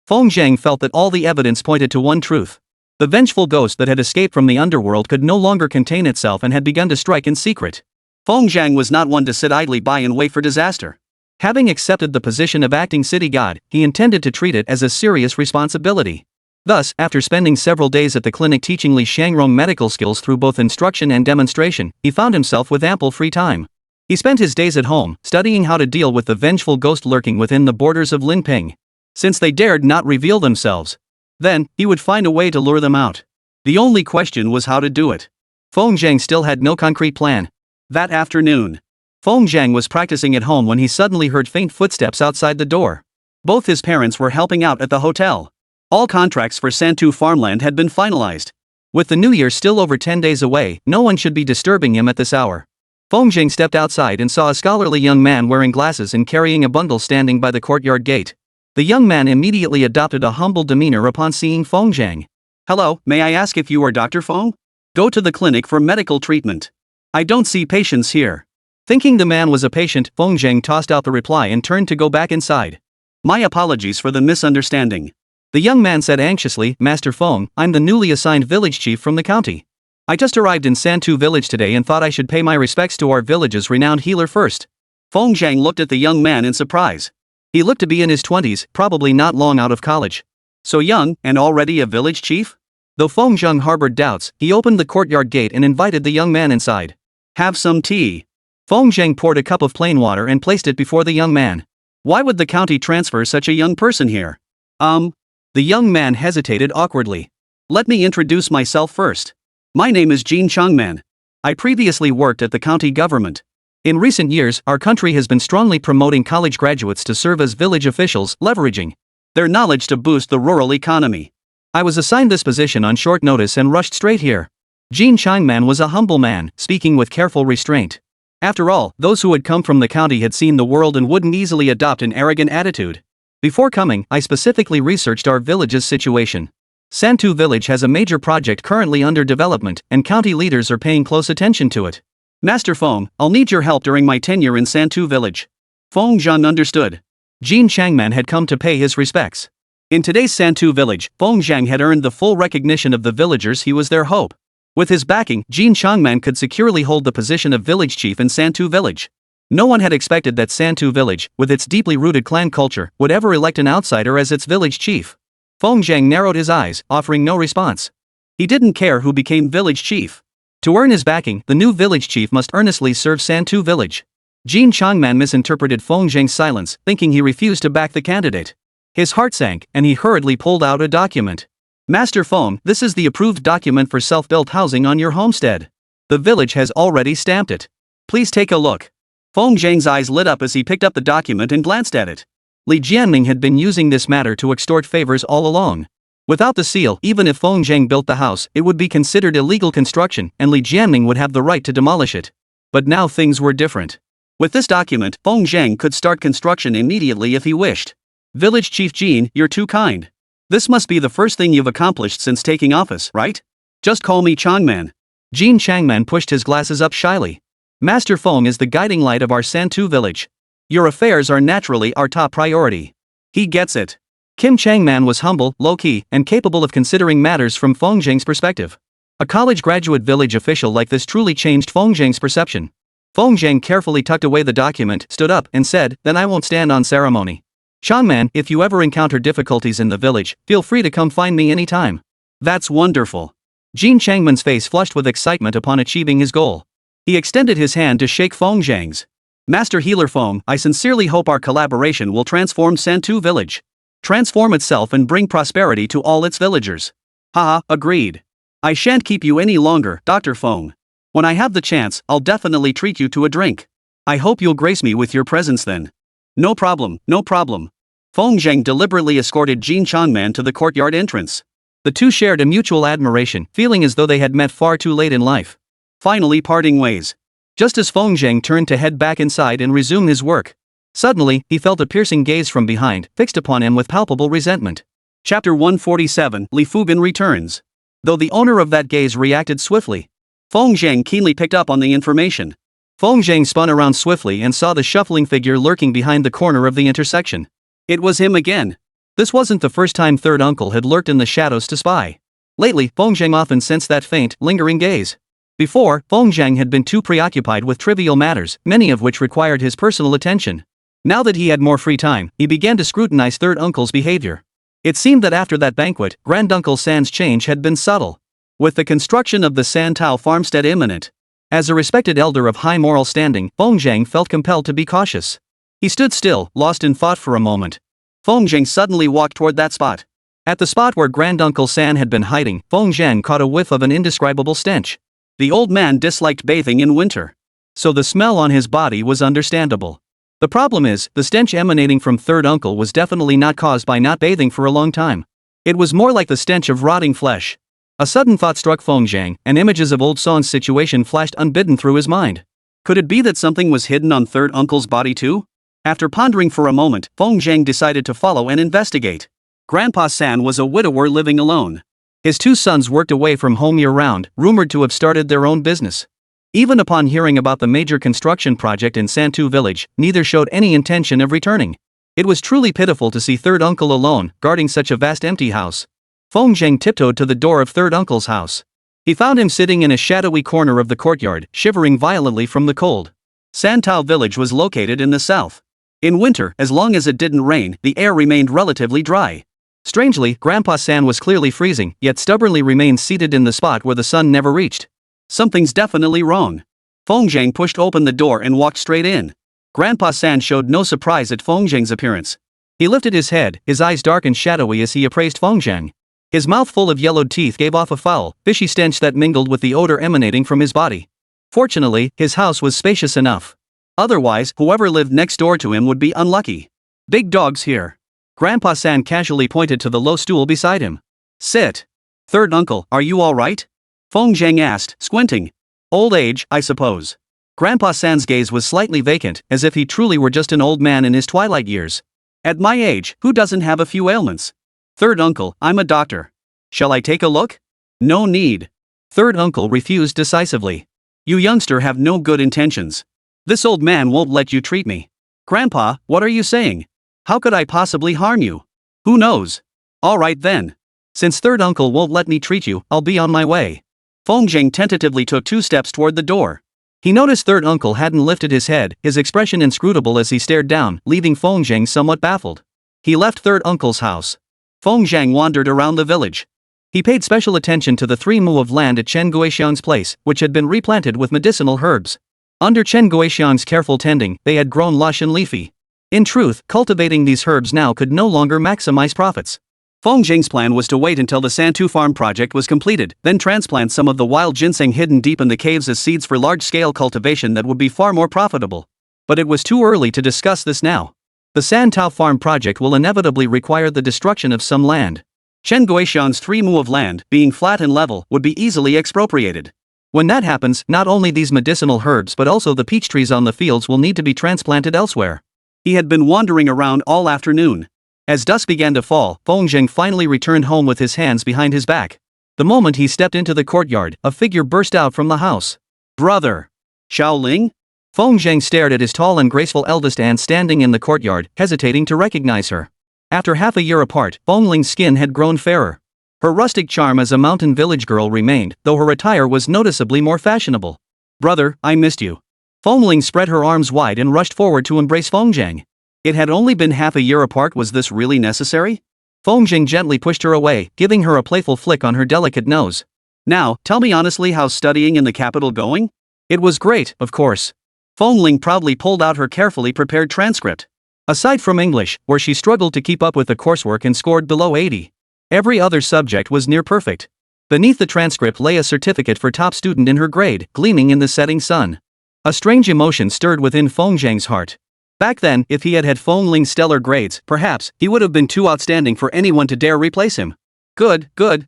Feng Zhang felt that all the evidence pointed to one truth. The vengeful ghost that had escaped from the underworld could no longer contain itself and had begun to strike in secret. Feng Zhang was not one to sit idly by and wait for disaster. Having accepted the position of acting city god, he intended to treat it as a serious responsibility. Thus, after spending several days at the clinic teaching Li Shangrong medical skills through both instruction and demonstration, he found himself with ample free time. He spent his days at home, studying how to deal with the vengeful ghost lurking within the borders of Linping. Since they dared not reveal themselves, then, he would find a way to lure them out. The only question was how to do it. Feng Zhang still had no concrete plan. That afternoon, Feng Zhang was practicing at home when he suddenly heard faint footsteps outside the door. Both his parents were helping out at the hotel. All contracts for Santu farmland had been finalized. With the new year still over 10 days away, no one should be disturbing him at this hour. Feng Zhang stepped outside and saw a scholarly young man wearing glasses and carrying a bundle standing by the courtyard gate. The young man immediately adopted a humble demeanor upon seeing Feng Zhang. "Hello, may I ask if you are Dr. Feng? Go to the clinic for medical treatment. I don't see patients here." Thinking the man was a patient, Feng Zhang tossed out the reply and turned to go back inside. "My apologies for the misunderstanding." The young man said anxiously, "Master Feng, I'm the newly assigned village chief from the county. I just arrived in Santu village today and thought I should pay my respects to our village's renowned healer first." Feng Zhang looked at the young man in surprise. He looked to be in his 20s, probably not long out of college. So young, and already a village chief? Though Feng Zhang harbored doubts, he opened the courtyard gate and invited the young man inside. "Have some tea." Feng Zhang poured a cup of plain water and placed it before the young man. "Why would the county transfer such a young person here?" The young man hesitated awkwardly. "Let me introduce myself first. My name is Jin Changman. I previously worked at the county government. In recent years, our country has been strongly promoting college graduates to serve as village officials, leveraging their knowledge to boost the rural economy. I was assigned this position on short notice and rushed straight here." Jin Changman was a humble man, speaking with careful restraint. After all, those who had come from the county had seen the world and wouldn't easily adopt an arrogant attitude. "Before coming, I specifically researched our village's situation. Santu village has a major project currently under development, and county leaders are paying close attention to it. Master Feng, I'll need your help during my tenure in Santu village." Feng Zhang understood. Jin Changman had come to pay his respects. In today's Santu village, Feng Zhang had earned the full recognition of the villagers. He was their hope. With his backing, Jin Changman could securely hold the position of village chief in Santu village. No one had expected that Santu village, with its deeply rooted clan culture, would ever elect an outsider as its village chief. Feng Zhang narrowed his eyes, offering no response. He didn't care who became village chief. To earn his backing, the new village chief must earnestly serve Santu village. Jin Changman misinterpreted Feng Zhang's silence, thinking he refused to back the candidate. His heart sank, and he hurriedly pulled out a document. "Master Feng, this is the approved document for self-built housing on your homestead. The village has already stamped it. Please take a look." Feng Zhang's eyes lit up as he picked up the document and glanced at it. Li Jianming had been using this matter to extort favors all along. Without the seal, even if Feng Zhang built the house, it would be considered illegal construction, and Li Jianming would have the right to demolish it. But now things were different. With this document, Feng Zhang could start construction immediately if he wished. "Village Chief Jin, you're too kind. This must be the first thing you've accomplished since taking office, right? Just call me Changman." Jin Changman pushed his glasses up shyly. "Master Feng is the guiding light of our Santu village. Your affairs are naturally our top priority." He gets it. Kim Changman was humble, low-key, and capable of considering matters from Feng Zhang's perspective. A college graduate village official like this truly changed Feng Zhang's perception. Feng Zhang carefully tucked away the document, stood up, and said, "Then I won't stand on ceremony. Changman, if you ever encounter difficulties in the village, feel free to come find me anytime." "That's wonderful." Jin Changman's face flushed with excitement upon achieving his goal. He extended his hand to shake Feng Zhang's. "Master Healer Feng, I sincerely hope our collaboration will transform Santu village. Transform itself and bring prosperity to all its villagers." "Haha, agreed. I shan't keep you any longer, Dr. Feng. When I have the chance, I'll definitely treat you to a drink. I hope you'll grace me with your presence then." No problem, no problem." Feng Zhang deliberately escorted Jin Changman to the courtyard entrance. The two shared a mutual admiration, feeling as though they had met far too late in life. Finally parting ways. Just as Feng Zhang turned to head back inside and resume his work, suddenly, he felt a piercing gaze from behind, fixed upon him with palpable resentment. Chapter 147, Li Fubin returns. Though the owner of that gaze reacted swiftly, Feng Zhang keenly picked up on the information. Feng Zhang spun around swiftly and saw the shuffling figure lurking behind the corner of the intersection. It was him again. This wasn't the first time third uncle had lurked in the shadows to spy. Lately, Feng Zhang often sensed that faint, lingering gaze. Before, Feng Zhang had been too preoccupied with trivial matters, many of which required his personal attention. Now that he had more free time, he began to scrutinize third uncle's behavior. It seemed that after that banquet, Granduncle San's change had been subtle. With the construction of the San Tao farmstead imminent, as a respected elder of high moral standing, Feng Zhang felt compelled to be cautious. He stood still, lost in thought for a moment. Feng Zhang suddenly walked toward that spot. At the spot where Granduncle San had been hiding, Feng Zhang caught a whiff of an indescribable stench. The old man disliked bathing in winter, so the smell on his body was understandable. The problem is, the stench emanating from third uncle was definitely not caused by not bathing for a long time. It was more like the stench of rotting flesh. A sudden thought struck Feng Zhang, and images of old Son's situation flashed unbidden through his mind. Could it be that something was hidden on third uncle's body too? After pondering for a moment, Feng Zhang decided to follow and investigate. Grandpa San was a widower living alone. His two sons worked away from home year-round, rumored to have started their own business. Even upon hearing about the major construction project in Santu village, neither showed any intention of returning. It was truly pitiful to see third uncle alone, guarding such a vast empty house. Feng Zhang tiptoed to the door of third uncle's house. He found him sitting in a shadowy corner of the courtyard, shivering violently from the cold. Santao village was located in the south. In winter, as long as it didn't rain, the air remained relatively dry. Strangely, Grandpa San was clearly freezing, yet stubbornly remained seated in the spot where the sun never reached. Something's definitely wrong. Feng Zhang pushed open the door and walked straight in. Grandpa San showed no surprise at Feng Zhang's appearance. He lifted his head, his eyes dark and shadowy as he appraised Feng Zhang. His mouth full of yellowed teeth gave off a foul, fishy stench that mingled with the odor emanating from his body. Fortunately, his house was spacious enough. Otherwise, whoever lived next door to him would be unlucky. Big dog's here. Grandpa San casually pointed to the low stool beside him. Sit. Third uncle, are you all right? Feng Zhang asked, squinting. Old age, I suppose. Grandpa San's gaze was slightly vacant, as if he truly were just an old man in his twilight years. At my age, who doesn't have a few ailments? Third uncle, I'm a doctor. Shall I take a look? No need. Third uncle refused decisively. You youngster have no good intentions. This old man won't let you treat me. Grandpa, what are you saying? How could I possibly harm you? Who knows? All right then. Since third uncle won't let me treat you, I'll be on my way. Feng Zhang tentatively took 2 steps toward the door. He noticed third uncle hadn't lifted his head, his expression inscrutable as he stared down, leaving Feng Zhang somewhat baffled. He left third uncle's house. Feng Zhang wandered around the village. He paid special attention to the 3 mu of land at Chen Guixiang's place, which had been replanted with medicinal herbs. Under Chen Guixiang's careful tending, they had grown lush and leafy. In truth, cultivating these herbs now could no longer maximize profits. Feng Zhang's plan was to wait until the Santu farm project was completed, then transplant some of the wild ginseng hidden deep in the caves as seeds for large-scale cultivation that would be far more profitable. But it was too early to discuss this now. The Santao farm project will inevitably require the destruction of some land. Chen Guixiang's 3 mu of land, being flat and level, would be easily expropriated. When that happens, not only these medicinal herbs but also the peach trees on the fields will need to be transplanted elsewhere. He had been wandering around all afternoon. As dusk began to fall, Feng Zhang finally returned home with his hands behind his back. The moment he stepped into the courtyard, a figure burst out from the house. Brother! Xiaoling? Feng Zhang stared at his tall and graceful eldest aunt standing in the courtyard, hesitating to recognize her. After half a year apart, Feng Ling's skin had grown fairer. Her rustic charm as a mountain village girl remained, though her attire was noticeably more fashionable. Brother, I missed you. Feng Ling spread her arms wide and rushed forward to embrace Feng Zhang. It had only been half a year apart. Was this really necessary? Feng Zhang gently pushed her away, giving her a playful flick on her delicate nose. Now, tell me honestly, how's studying in the capital going? It was great, of course. Feng Ling proudly pulled out her carefully prepared transcript. Aside from English, where she struggled to keep up with the coursework and scored below 80, every other subject was near perfect. Beneath the transcript lay a certificate for top student in her grade, gleaming in the setting sun. A strange emotion stirred within Feng Zhang's heart. Back then, if he had had Feng Ling's stellar grades, perhaps he would have been too outstanding for anyone to dare replace him. Good. Feng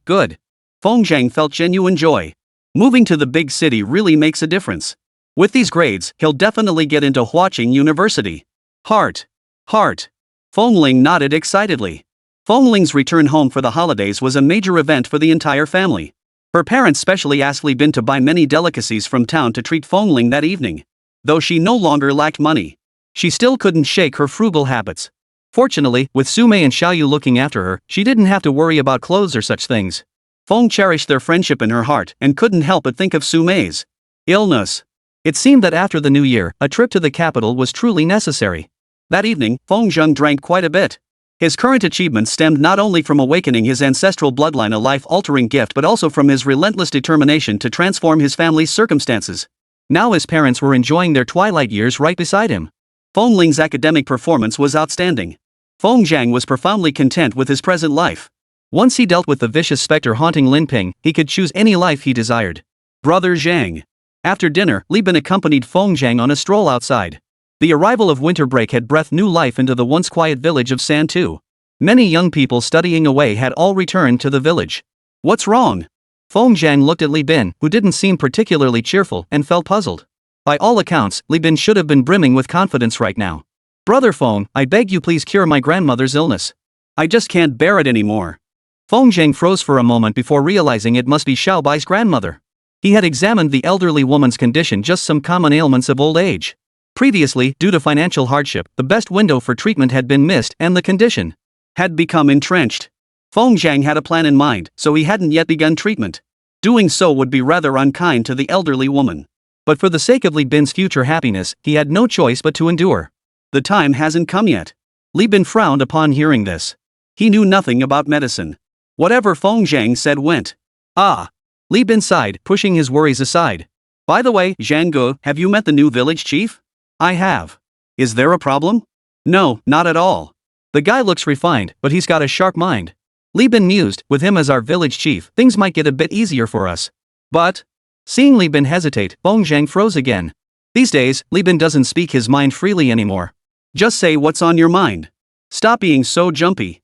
Zhang felt genuine joy. Moving to the big city really makes a difference. With these grades, he'll definitely get into Huaqing University. Heart. Feng Ling nodded excitedly. Feng Ling's return home for the holidays was a major event for the entire family. Her parents specially asked Li Bin to buy many delicacies from town to treat Feng Ling that evening. Though she no longer lacked money, she still couldn't shake her frugal habits. Fortunately, with Su Mei and Xiaoyu looking after her, she didn't have to worry about clothes or such things. Feng cherished their friendship in her heart and couldn't help but think of Su Mei's illness. It seemed that after the new year, a trip to the capital was truly necessary. That evening, Feng Zheng drank quite a bit. His current achievements stemmed not only from awakening his ancestral bloodline, a life-altering gift, but also from his relentless determination to transform his family's circumstances. Now his parents were enjoying their twilight years right beside him. Feng Ling's academic performance was outstanding. Feng Zhang was profoundly content with his present life. Once he dealt with the vicious specter haunting Lin Ping, he could choose any life he desired. Brother Zhang. After dinner, Li Bin accompanied Feng Zhang on a stroll outside. The arrival of winter break had breathed new life into the once quiet village of Santu. Many young people studying away had all returned to the village. What's wrong? Feng Zhang looked at Li Bin, who didn't seem particularly cheerful, and felt puzzled. By all accounts, Li Bin should have been brimming with confidence right now. Brother Feng, I beg you please cure my grandmother's illness. I just can't bear it anymore. Feng Zhang froze for a moment before realizing it must be Xiao Bai's grandmother. He had examined the elderly woman's condition, just some common ailments of old age. Previously, due to financial hardship, the best window for treatment had been missed and the condition had become entrenched. Feng Zhang had a plan in mind, so he hadn't yet begun treatment. Doing so would be rather unkind to the elderly woman. But for the sake of Li Bin's future happiness, he had no choice but to endure. The time hasn't come yet. Li Bin frowned upon hearing this. He knew nothing about medicine. Whatever Feng Zhang said went. Ah. Li Bin sighed, pushing his worries aside. By the way, Zhang Ge, have you met the new village chief? I have. Is there a problem? No, not at all. The guy looks refined, but he's got a sharp mind. Li Bin mused, with him as our village chief, things might get a bit easier for us. But? Seeing Li Bin hesitate, Feng Zhang froze again. These days, Li Bin doesn't speak his mind freely anymore. Just say what's on your mind. Stop being so jumpy.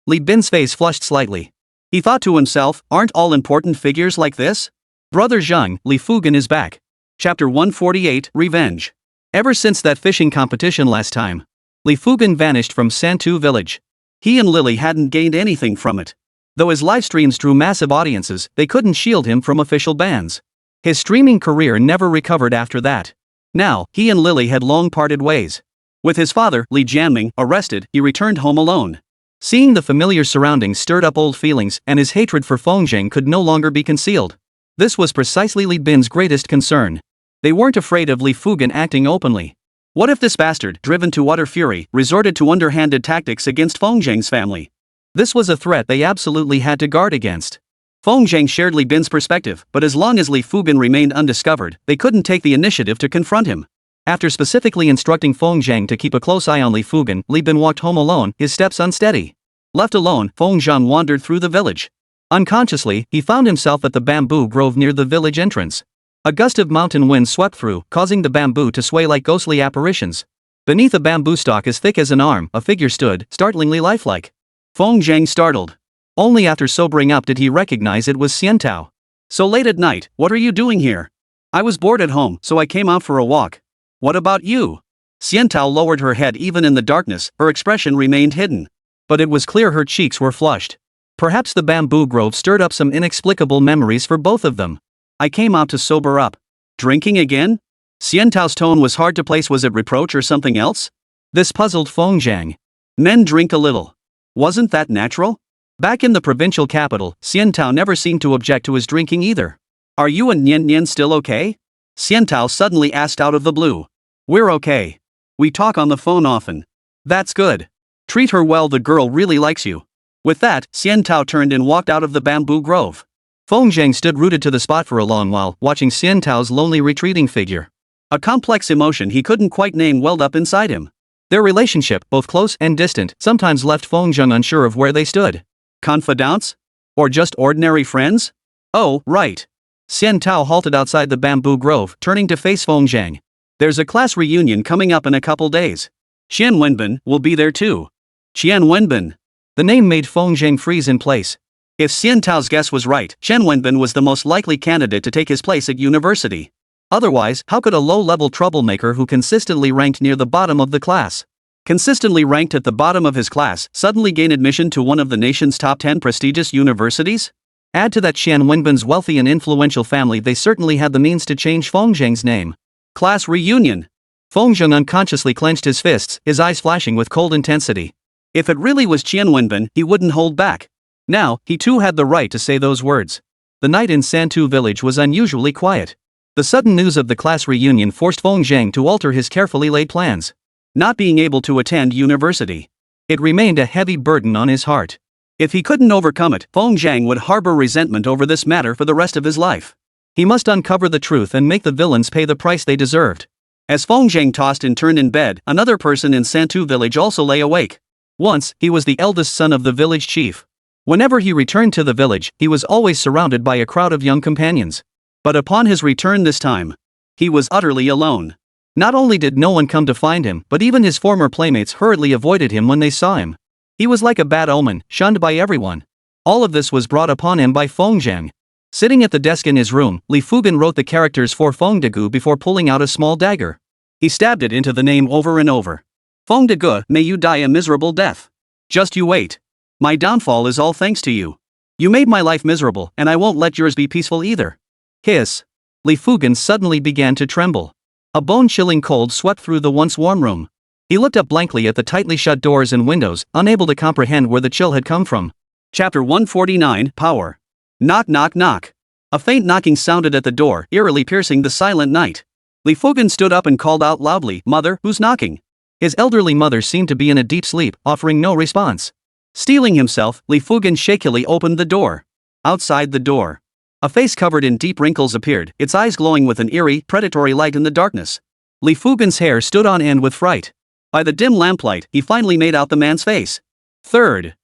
Li Bin's face flushed slightly. He thought to himself, aren't all important figures like this? Brother Zheng, Li Fugan is back. Chapter 148, Revenge. Ever since that fishing competition last time, Li Fugan vanished from Santu village. He and Lily hadn't gained anything from it. Though his live streams drew massive audiences, they couldn't shield him from official bans. His streaming career never recovered after that. Now, he and Lily had long parted ways. With his father, Li Jianming, arrested, he returned home alone. Seeing the familiar surroundings stirred up old feelings, and his hatred for Feng Zhang could no longer be concealed. This was precisely Li Bin's greatest concern. They weren't afraid of Li Fugan acting openly. What if this bastard, driven to utter fury, resorted to underhanded tactics against Feng Zhang's family? This was a threat they absolutely had to guard against. Feng Zhang shared Li Bin's perspective, but as long as Li Fugan remained undiscovered, they couldn't take the initiative to confront him. After specifically instructing Feng Zhang to keep a close eye on Li Fugan, Li Bin walked home alone, his steps unsteady. Left alone, Feng Zhang wandered through the village. Unconsciously, he found himself at the bamboo grove near the village entrance. A gust of mountain wind swept through, causing the bamboo to sway like ghostly apparitions. Beneath a bamboo stalk as thick as an arm, a figure stood, startlingly lifelike. Feng Zhang startled. Only after sobering up did he recognize it was Xiantao. So late at night, what are you doing here? I was bored at home, so I came out for a walk. What about you? Xiantao lowered her head. Even in the darkness, her expression remained hidden. But it was clear her cheeks were flushed. Perhaps the bamboo grove stirred up some inexplicable memories for both of them. I came out to sober up. Drinking again? Xiantao's tone was hard to place. Was it reproach or something else? This puzzled Feng Zhang. Men drink a little. Wasn't that natural? Back in the provincial capital, Xiantao never seemed to object to his drinking either. Are you and Nian Nian still okay? Xiantao suddenly asked out of the blue. We're okay. We talk on the phone often. That's good. Treat her well, the girl really likes you. With that, Xiantao turned and walked out of the bamboo grove. Feng Zhang stood rooted to the spot for a long while, watching Xiantao's lonely retreating figure. A complex emotion he couldn't quite name welled up inside him. Their relationship, both close and distant, sometimes left Feng Zhang unsure of where they stood. Confidants? Or just ordinary friends? Oh, right. Xiantao halted outside the bamboo grove, turning to face Feng Zhang. There's a class reunion coming up in a couple days. Qian Wenbin will be there too. Qian Wenbin. The name made Feng Zhang freeze in place. If Xiantao's guess was right, Qian Wenbin was the most likely candidate to take his place at university. Otherwise, how could a low-level troublemaker who consistently ranked near the bottom of the class, consistently ranked at the bottom of his class, suddenly gain admission to one of the nation's top 10 prestigious universities? Add to that Qian Wenbin's wealthy and influential family, they certainly had the means to change Feng Zhang's name. Class reunion. Feng Zhang unconsciously clenched his fists, his eyes flashing with cold intensity. If it really was Qian Wenbin, he wouldn't hold back. Now, he too had the right to say those words. The night in Santu village was unusually quiet. The sudden news of the class reunion forced Feng Zhang to alter his carefully laid plans. Not being able to attend university. It remained a heavy burden on his heart. If he couldn't overcome it, Feng Zhang would harbor resentment over this matter for the rest of his life. He must uncover the truth and make the villains pay the price they deserved. As Feng Zhang tossed and turned in bed, another person in Santu village also lay awake. Once, he was the eldest son of the village chief. Whenever he returned to the village, he was always surrounded by a crowd of young companions. But upon his return this time, he was utterly alone. Not only did no one come to find him, but even his former playmates hurriedly avoided him when they saw him. He was like a bad omen, shunned by everyone. All of this was brought upon him by Feng Zhang. Sitting at the desk in his room, Li Fugan wrote the characters for Feng Degu before pulling out a small dagger. He stabbed it into the name over and over. Feng Degu, may you die a miserable death. Just you wait. My downfall is all thanks to you. You made my life miserable, and I won't let yours be peaceful either. Hiss. Li Fugan suddenly began to tremble. A bone-chilling cold swept through the once warm room. He looked up blankly at the tightly shut doors and windows, unable to comprehend where the chill had come from. Chapter 149, Power. Knock knock knock. A faint knocking sounded at the door, eerily piercing the silent night. Li Fugan stood up and called out loudly, "Mother, who's knocking?" His elderly mother seemed to be in a deep sleep, offering no response. Steeling himself, Li Fugan shakily opened the door. Outside the door, a face covered in deep wrinkles appeared, its eyes glowing with an eerie, predatory light in the darkness. Li Fugan's hair stood on end with fright. By the dim lamplight, he finally made out the man's face. Third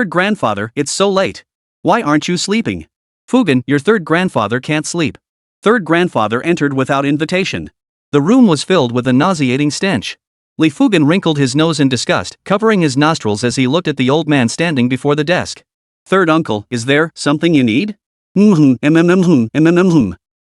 grandfather, it's so late. Why aren't you sleeping? Fugan, your third grandfather can't sleep. Third grandfather entered without invitation. The room was filled with a nauseating stench. Li Fugan wrinkled his nose in disgust, covering his nostrils as he looked at the old man standing before the desk. Third uncle, is there something you need?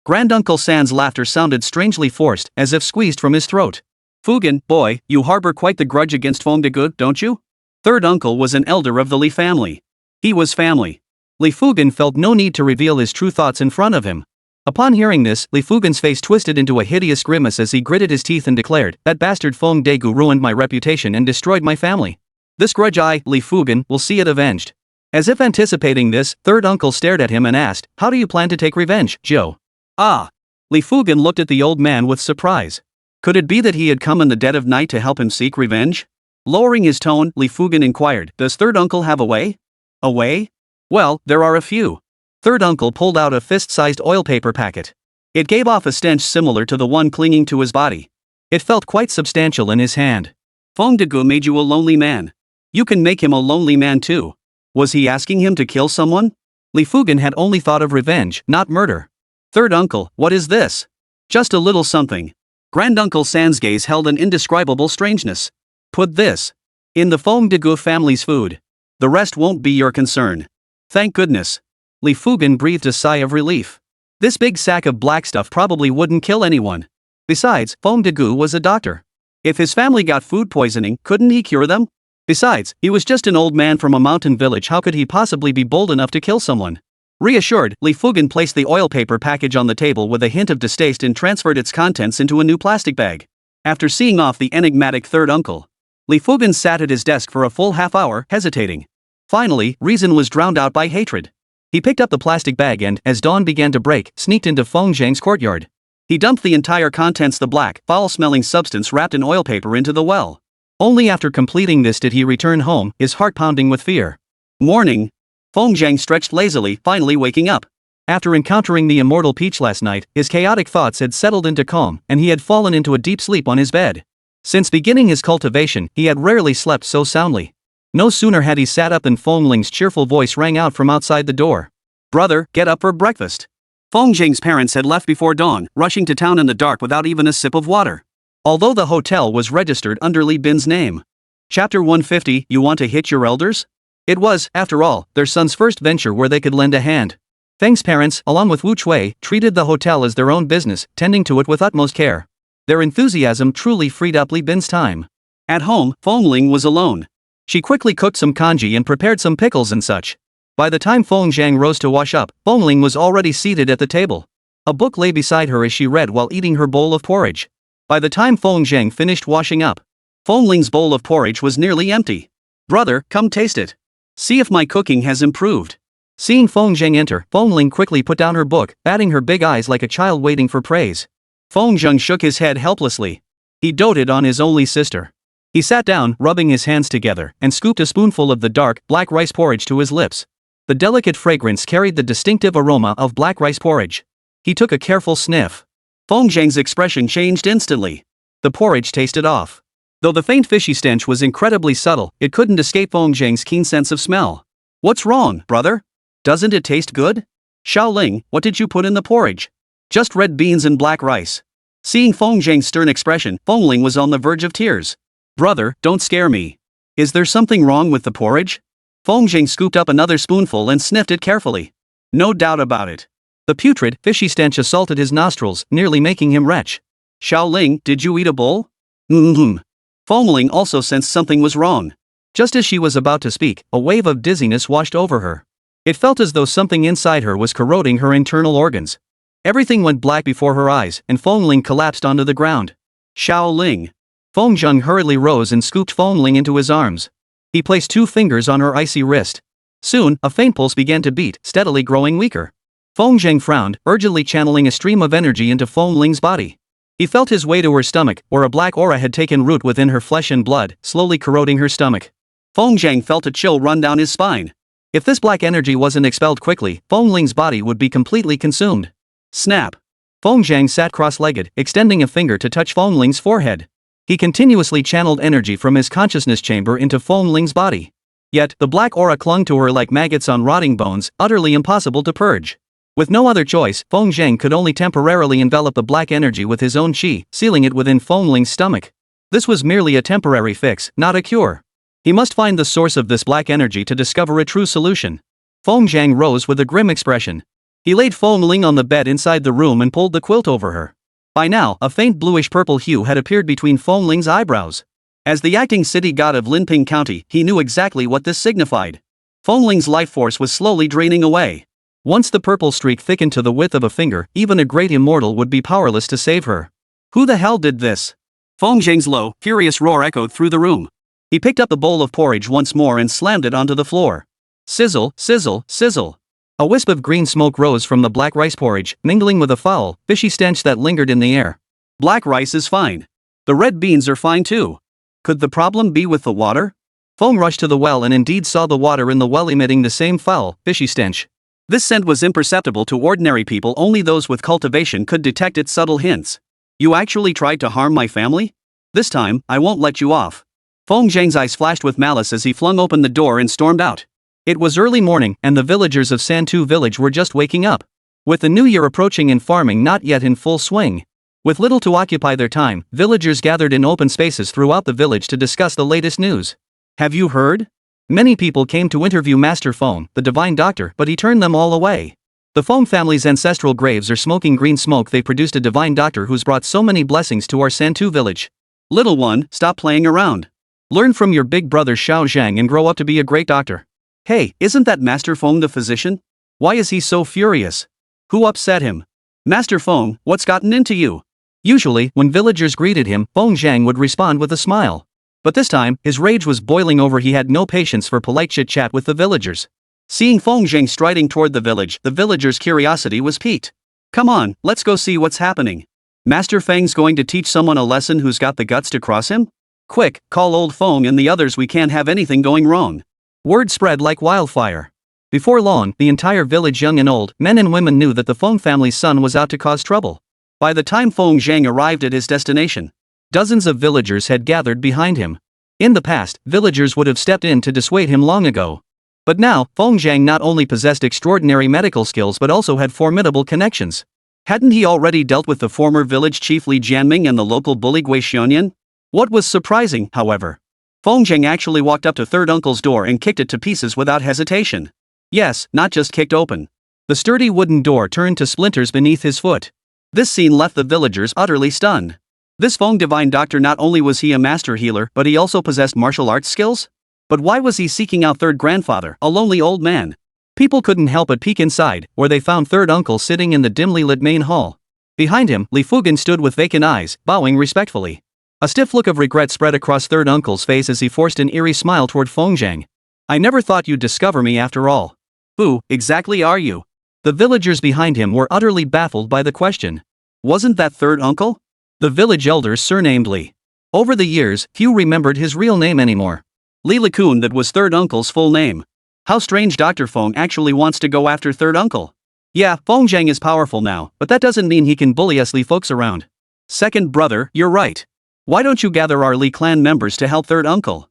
Granduncle San's laughter sounded strangely forced, as if squeezed from his throat. Fugan, boy, you harbor quite the grudge against Feng Degu, don't you? Third uncle was an elder of the Li family. He was family. Li Fugan felt no need to reveal his true thoughts in front of him. Upon hearing this, Li Fugan's face twisted into a hideous grimace as he gritted his teeth and declared, "That bastard Feng Degu ruined my reputation and destroyed my family. This grudge I, Li Fugan, will see it avenged." As if anticipating this, third uncle stared at him and asked, "How do you plan to take revenge, Joe?" Ah! Li Fugan looked at the old man with surprise. Could it be that he had come in the dead of night to help him seek revenge? Lowering his tone, Li Fugan inquired, "Does third uncle have a way?" "A way? Well, there are a few." Third uncle pulled out a fist-sized oil paper packet. It gave off a stench similar to the one clinging to his body. It felt quite substantial in his hand. Feng Degu made you a lonely man. You can make him a lonely man too. Was he asking him to kill someone? Li Fugan had only thought of revenge, not murder. Third uncle, what is this? Just a little something. Granduncle San's gaze held an indescribable strangeness. Put this in the Feng Degu family's food. The rest won't be your concern. Thank goodness. Li Fugan breathed a sigh of relief. This big sack of black stuff probably wouldn't kill anyone. Besides, Feng Degu was a doctor. If his family got food poisoning, couldn't he cure them? Besides, he was just an old man from a mountain village, how could he possibly be bold enough to kill someone? Reassured, Li Fugan placed the oil paper package on the table with a hint of distaste and transferred its contents into a new plastic bag. After seeing off the enigmatic third uncle, Li Fugan sat at his desk for a full half hour, hesitating. Finally, reason was drowned out by hatred. He picked up the plastic bag and, as dawn began to break, sneaked into Feng Zhang's courtyard. He dumped the entire contents, the black, foul-smelling substance wrapped in oil paper, into the well. Only after completing this did he return home, his heart pounding with fear. Morning. Feng Zhang stretched lazily, finally waking up. After encountering the immortal Peach last night, his chaotic thoughts had settled into calm, and he had fallen into a deep sleep on his bed. Since beginning his cultivation, he had rarely slept so soundly. No sooner had he sat up than Feng Ling's cheerful voice rang out from outside the door. "Brother, get up for breakfast." Feng Zhang's parents had left before dawn, rushing to town in the dark without even a sip of water. Although the hotel was registered under Li Bin's name. Chapter 150, You Want to Hit Your Elders? It was, after all, their son's first venture where they could lend a hand. Feng's parents, along with Wu Chui, treated the hotel as their own business, tending to it with utmost care. Their enthusiasm truly freed up Li Bin's time. At home, Feng Ling was alone. She quickly cooked some congee and prepared some pickles and such. By the time Feng Zhang rose to wash up, Feng Ling was already seated at the table. A book lay beside her as she read while eating her bowl of porridge. By the time Feng Zhang finished washing up, Feng Ling's bowl of porridge was nearly empty. "Brother, come taste it." See if my cooking has improved. Seeing Feng Zheng enter, Feng Ling quickly put down her book, batting her big eyes like a child waiting for praise. Feng Zheng shook his head helplessly. He doted on his only sister. He sat down, rubbing his hands together, and scooped a spoonful of the dark, black rice porridge to his lips. The delicate fragrance carried the distinctive aroma of black rice porridge. He took a careful sniff. Feng Zheng's expression changed instantly. The porridge tasted off. Though the faint fishy stench was incredibly subtle, it couldn't escape Feng Zheng's keen sense of smell. What's wrong, brother? Doesn't it taste good? Xiaoling, what did you put in the porridge? Just red beans and black rice. Seeing Feng Zheng's stern expression, Feng Ling was on the verge of tears. Brother, don't scare me. Is there something wrong with the porridge? Feng Zheng scooped up another spoonful and sniffed it carefully. No doubt about it. The putrid, fishy stench assaulted his nostrils, nearly making him retch. Xiaoling, did you eat a bowl? Feng Ling also sensed something was wrong. Just as she was about to speak, a wave of dizziness washed over her. It felt as though something inside her was corroding her internal organs. Everything went black before her eyes, and Feng Ling collapsed onto the ground. Xiaoling. Feng Zheng hurriedly rose and scooped Feng Ling into his arms. He placed 2 fingers on her icy wrist. Soon, a faint pulse began to beat, steadily growing weaker. Feng Zheng frowned, urgently channeling a stream of energy into Feng Ling's body. He felt his way to her stomach, where a black aura had taken root within her flesh and blood, slowly corroding her stomach. Feng Zheng felt a chill run down his spine. If this black energy wasn't expelled quickly, Feng Ling's body would be completely consumed. Snap! Feng Zheng sat cross-legged, extending a finger to touch Feng Ling's forehead. He continuously channeled energy from his consciousness chamber into Feng Ling's body. Yet, the black aura clung to her like maggots on rotting bones, utterly impossible to purge. With no other choice, Feng Zheng could only temporarily envelop the black energy with his own qi, sealing it within Feng Ling's stomach. This was merely a temporary fix, not a cure. He must find the source of this black energy to discover a true solution. Feng Zheng rose with a grim expression. He laid Feng Ling on the bed inside the room and pulled the quilt over her. By now, a faint bluish-purple hue had appeared between Feng Ling's eyebrows. As the acting city god of Linping County, he knew exactly what this signified. Feng Ling's life force was slowly draining away. Once the purple streak thickened to the width of a finger, even a great immortal would be powerless to save her. Who the hell did this? Feng Zheng's low, furious roar echoed through the room. He picked up the bowl of porridge once more and slammed it onto the floor. Sizzle, sizzle, sizzle. A wisp of green smoke rose from the black rice porridge, mingling with a foul, fishy stench that lingered in the air. Black rice is fine. The red beans are fine too. Could the problem be with the water? Feng rushed to the well and indeed saw the water in the well emitting the same foul, fishy stench. This scent was imperceptible to ordinary people, only those with cultivation could detect its subtle hints. You actually tried to harm my family? This time, I won't let you off. Feng Zheng's eyes flashed with malice as he flung open the door and stormed out. It was early morning, and the villagers of Santu village were just waking up. With the new year approaching and farming not yet in full swing. With little to occupy their time, villagers gathered in open spaces throughout the village to discuss the latest news. Have you heard? Many people came to interview Master Feng, the divine doctor, but he turned them all away. The Feng family's ancestral graves are smoking green smoke. They produced a divine doctor who's brought so many blessings to our Santu village. Little one, stop playing around. Learn from your big brother Xiao Zhang and grow up to be a great doctor. Hey, isn't that Master Feng the physician? Why is he so furious? Who upset him? Master Feng, what's gotten into you? Usually, when villagers greeted him, Feng Zhang would respond with a smile. But this time, his rage was boiling over. He had no patience for polite chit-chat with the villagers. Seeing Feng Zhang striding toward the villagers' curiosity was piqued. Come on, let's go see what's happening. Master Feng's going to teach someone a lesson who's got the guts to cross him? Quick, call old Feng and the others. We can't have anything going wrong. Word spread like wildfire. Before long, the entire village, young and old, men and women, knew that the Feng family's son was out to cause trouble. By the time Feng Zhang arrived at his destination, dozens of villagers had gathered behind him. In the past, villagers would have stepped in to dissuade him long ago. But now, Feng Zhang not only possessed extraordinary medical skills but also had formidable connections. Hadn't he already dealt with the former village chief Li Jianming and the local bully Gui Xianyan? What was surprising, however, Feng Zhang actually walked up to third uncle's door and kicked it to pieces without hesitation. Yes, not just kicked open. The sturdy wooden door turned to splinters beneath his foot. This scene left the villagers utterly stunned. This Feng divine doctor, not only was he a master healer, but he also possessed martial arts skills? But why was he seeking out third grandfather, a lonely old man? People couldn't help but peek inside, where they found third uncle sitting in the dimly lit main hall. Behind him, Li Fugan stood with vacant eyes, bowing respectfully. A stiff look of regret spread across third uncle's face as he forced an eerie smile toward Feng Zhang. I never thought you'd discover me after all. Who, exactly are you? The villagers behind him were utterly baffled by the question. Wasn't that third uncle? The village elder surnamed Li. Over the years, few remembered his real name anymore. Li Likun, that was third uncle's full name. How strange Dr. Feng actually wants to go after third uncle. Yeah, Feng Zhang is powerful now, but that doesn't mean he can bully us Li folks around. Second brother, you're right. Why don't you gather our Li clan members to help third uncle?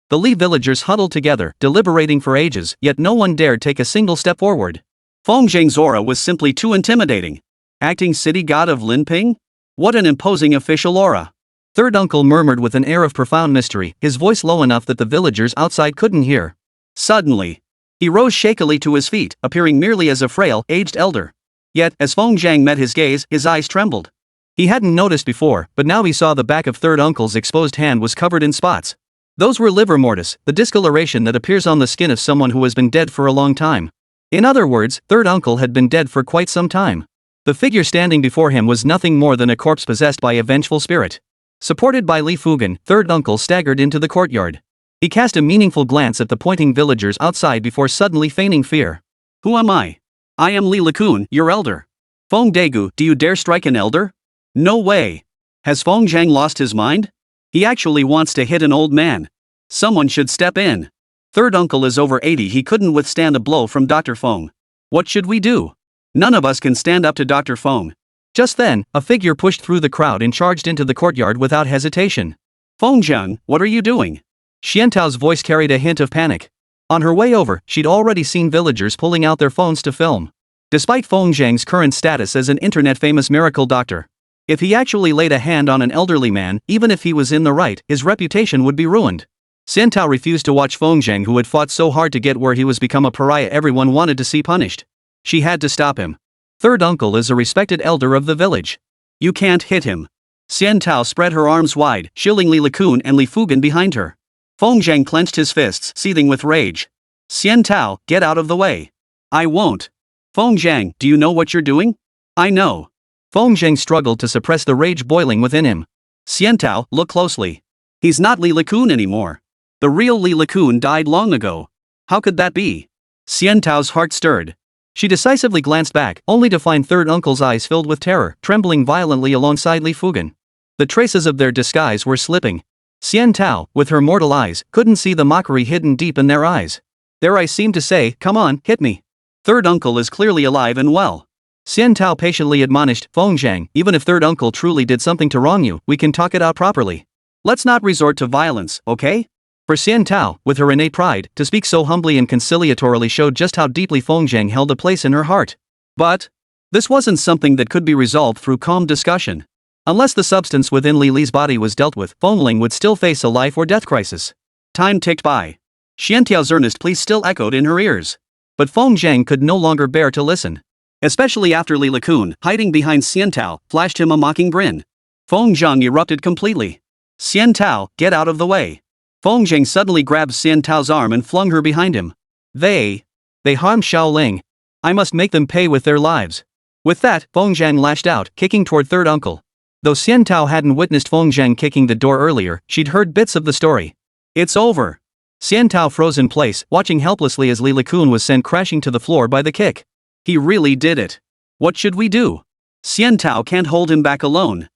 The Li villagers huddled together, deliberating for ages, yet no one dared take a single step forward. Feng Zhang's aura was simply too intimidating. Acting city god of Linping? What an imposing official aura. Third uncle murmured with an air of profound mystery, his voice low enough that the villagers outside couldn't hear. Suddenly, he rose shakily to his feet, appearing merely as a frail, aged elder. Yet, as Feng Zhang met his gaze, his eyes trembled. He hadn't noticed before, but now he saw the back of third uncle's exposed hand was covered in spots. Those were livor mortis, the discoloration that appears on the skin of someone who has been dead for a long time. In other words, third uncle had been dead for quite some time. The figure standing before him was nothing more than a corpse possessed by a vengeful spirit. Supported by Li Fugan, third uncle staggered into the courtyard. He cast a meaningful glance at the pointing villagers outside before suddenly feigning fear. Who am I? I am Li Likun, your elder. Feng Daegu, do you dare strike an elder? No way. Has Feng Zhang lost his mind? He actually wants to hit an old man. Someone should step in. Third uncle is over 80, he couldn't withstand a blow from Dr. Feng. What should we do? None of us can stand up to Dr. Feng. Just then, a figure pushed through the crowd and charged into the courtyard without hesitation. Feng Zhang, what are you doing? Xiantao's voice carried a hint of panic. On her way over, she'd already seen villagers pulling out their phones to film. Despite Feng Zhang's current status as an internet-famous miracle doctor, if he actually laid a hand on an elderly man, even if he was in the right, his reputation would be ruined. Xiantao refused to watch Feng Zhang, who had fought so hard to get where he was become a pariah everyone wanted to see punished. She had to stop him. Third uncle is a respected elder of the village. You can't hit him. Xiantao spread her arms wide, shielding Li Likun and Li Fugan behind her. Feng Zhang clenched his fists, seething with rage. Xiantao, get out of the way. I won't. Feng Zhang, do you know what you're doing? I know. Feng Zhang struggled to suppress the rage boiling within him. Xiantao, look closely. He's not Li Likun anymore. The real Li Likun died long ago. How could that be? Xiantao's heart stirred. She decisively glanced back, only to find third uncle's eyes filled with terror, trembling violently alongside Li Fugan. The traces of their disguise were slipping. Xiantao, with her mortal eyes, couldn't see the mockery hidden deep in their eyes. Their eyes seemed to say, come on, hit me. Third uncle is clearly alive and well. Xiantao patiently admonished, Feng Zhang, even if third uncle truly did something to wrong you, we can talk it out properly. Let's not resort to violence, okay? For Xiantao, with her innate pride, to speak so humbly and conciliatorily showed just how deeply Feng Zhang held a place in her heart. But this wasn't something that could be resolved through calm discussion. Unless the substance within Li Li's body was dealt with, Feng Ling would still face a life or death crisis. Time ticked by. Xiantao's earnest plea still echoed in her ears. But Feng Zhang could no longer bear to listen. Especially after Li Likun, hiding behind Xiantao, flashed him a mocking grin. Feng Zhang erupted completely. Xiantao, get out of the way. Feng Zhang suddenly grabbed Xiantao's arm and flung her behind him. They harmed Xiaoling. I must make them pay with their lives. With that, Feng Zhang lashed out, kicking toward third uncle. Though Xiantao hadn't witnessed Feng Zhang kicking the door earlier, she'd heard bits of the story. It's over. Xiantao froze in place, watching helplessly as Li Likun was sent crashing to the floor by the kick. He really did it. What should we do? Xiantao can't hold him back alone.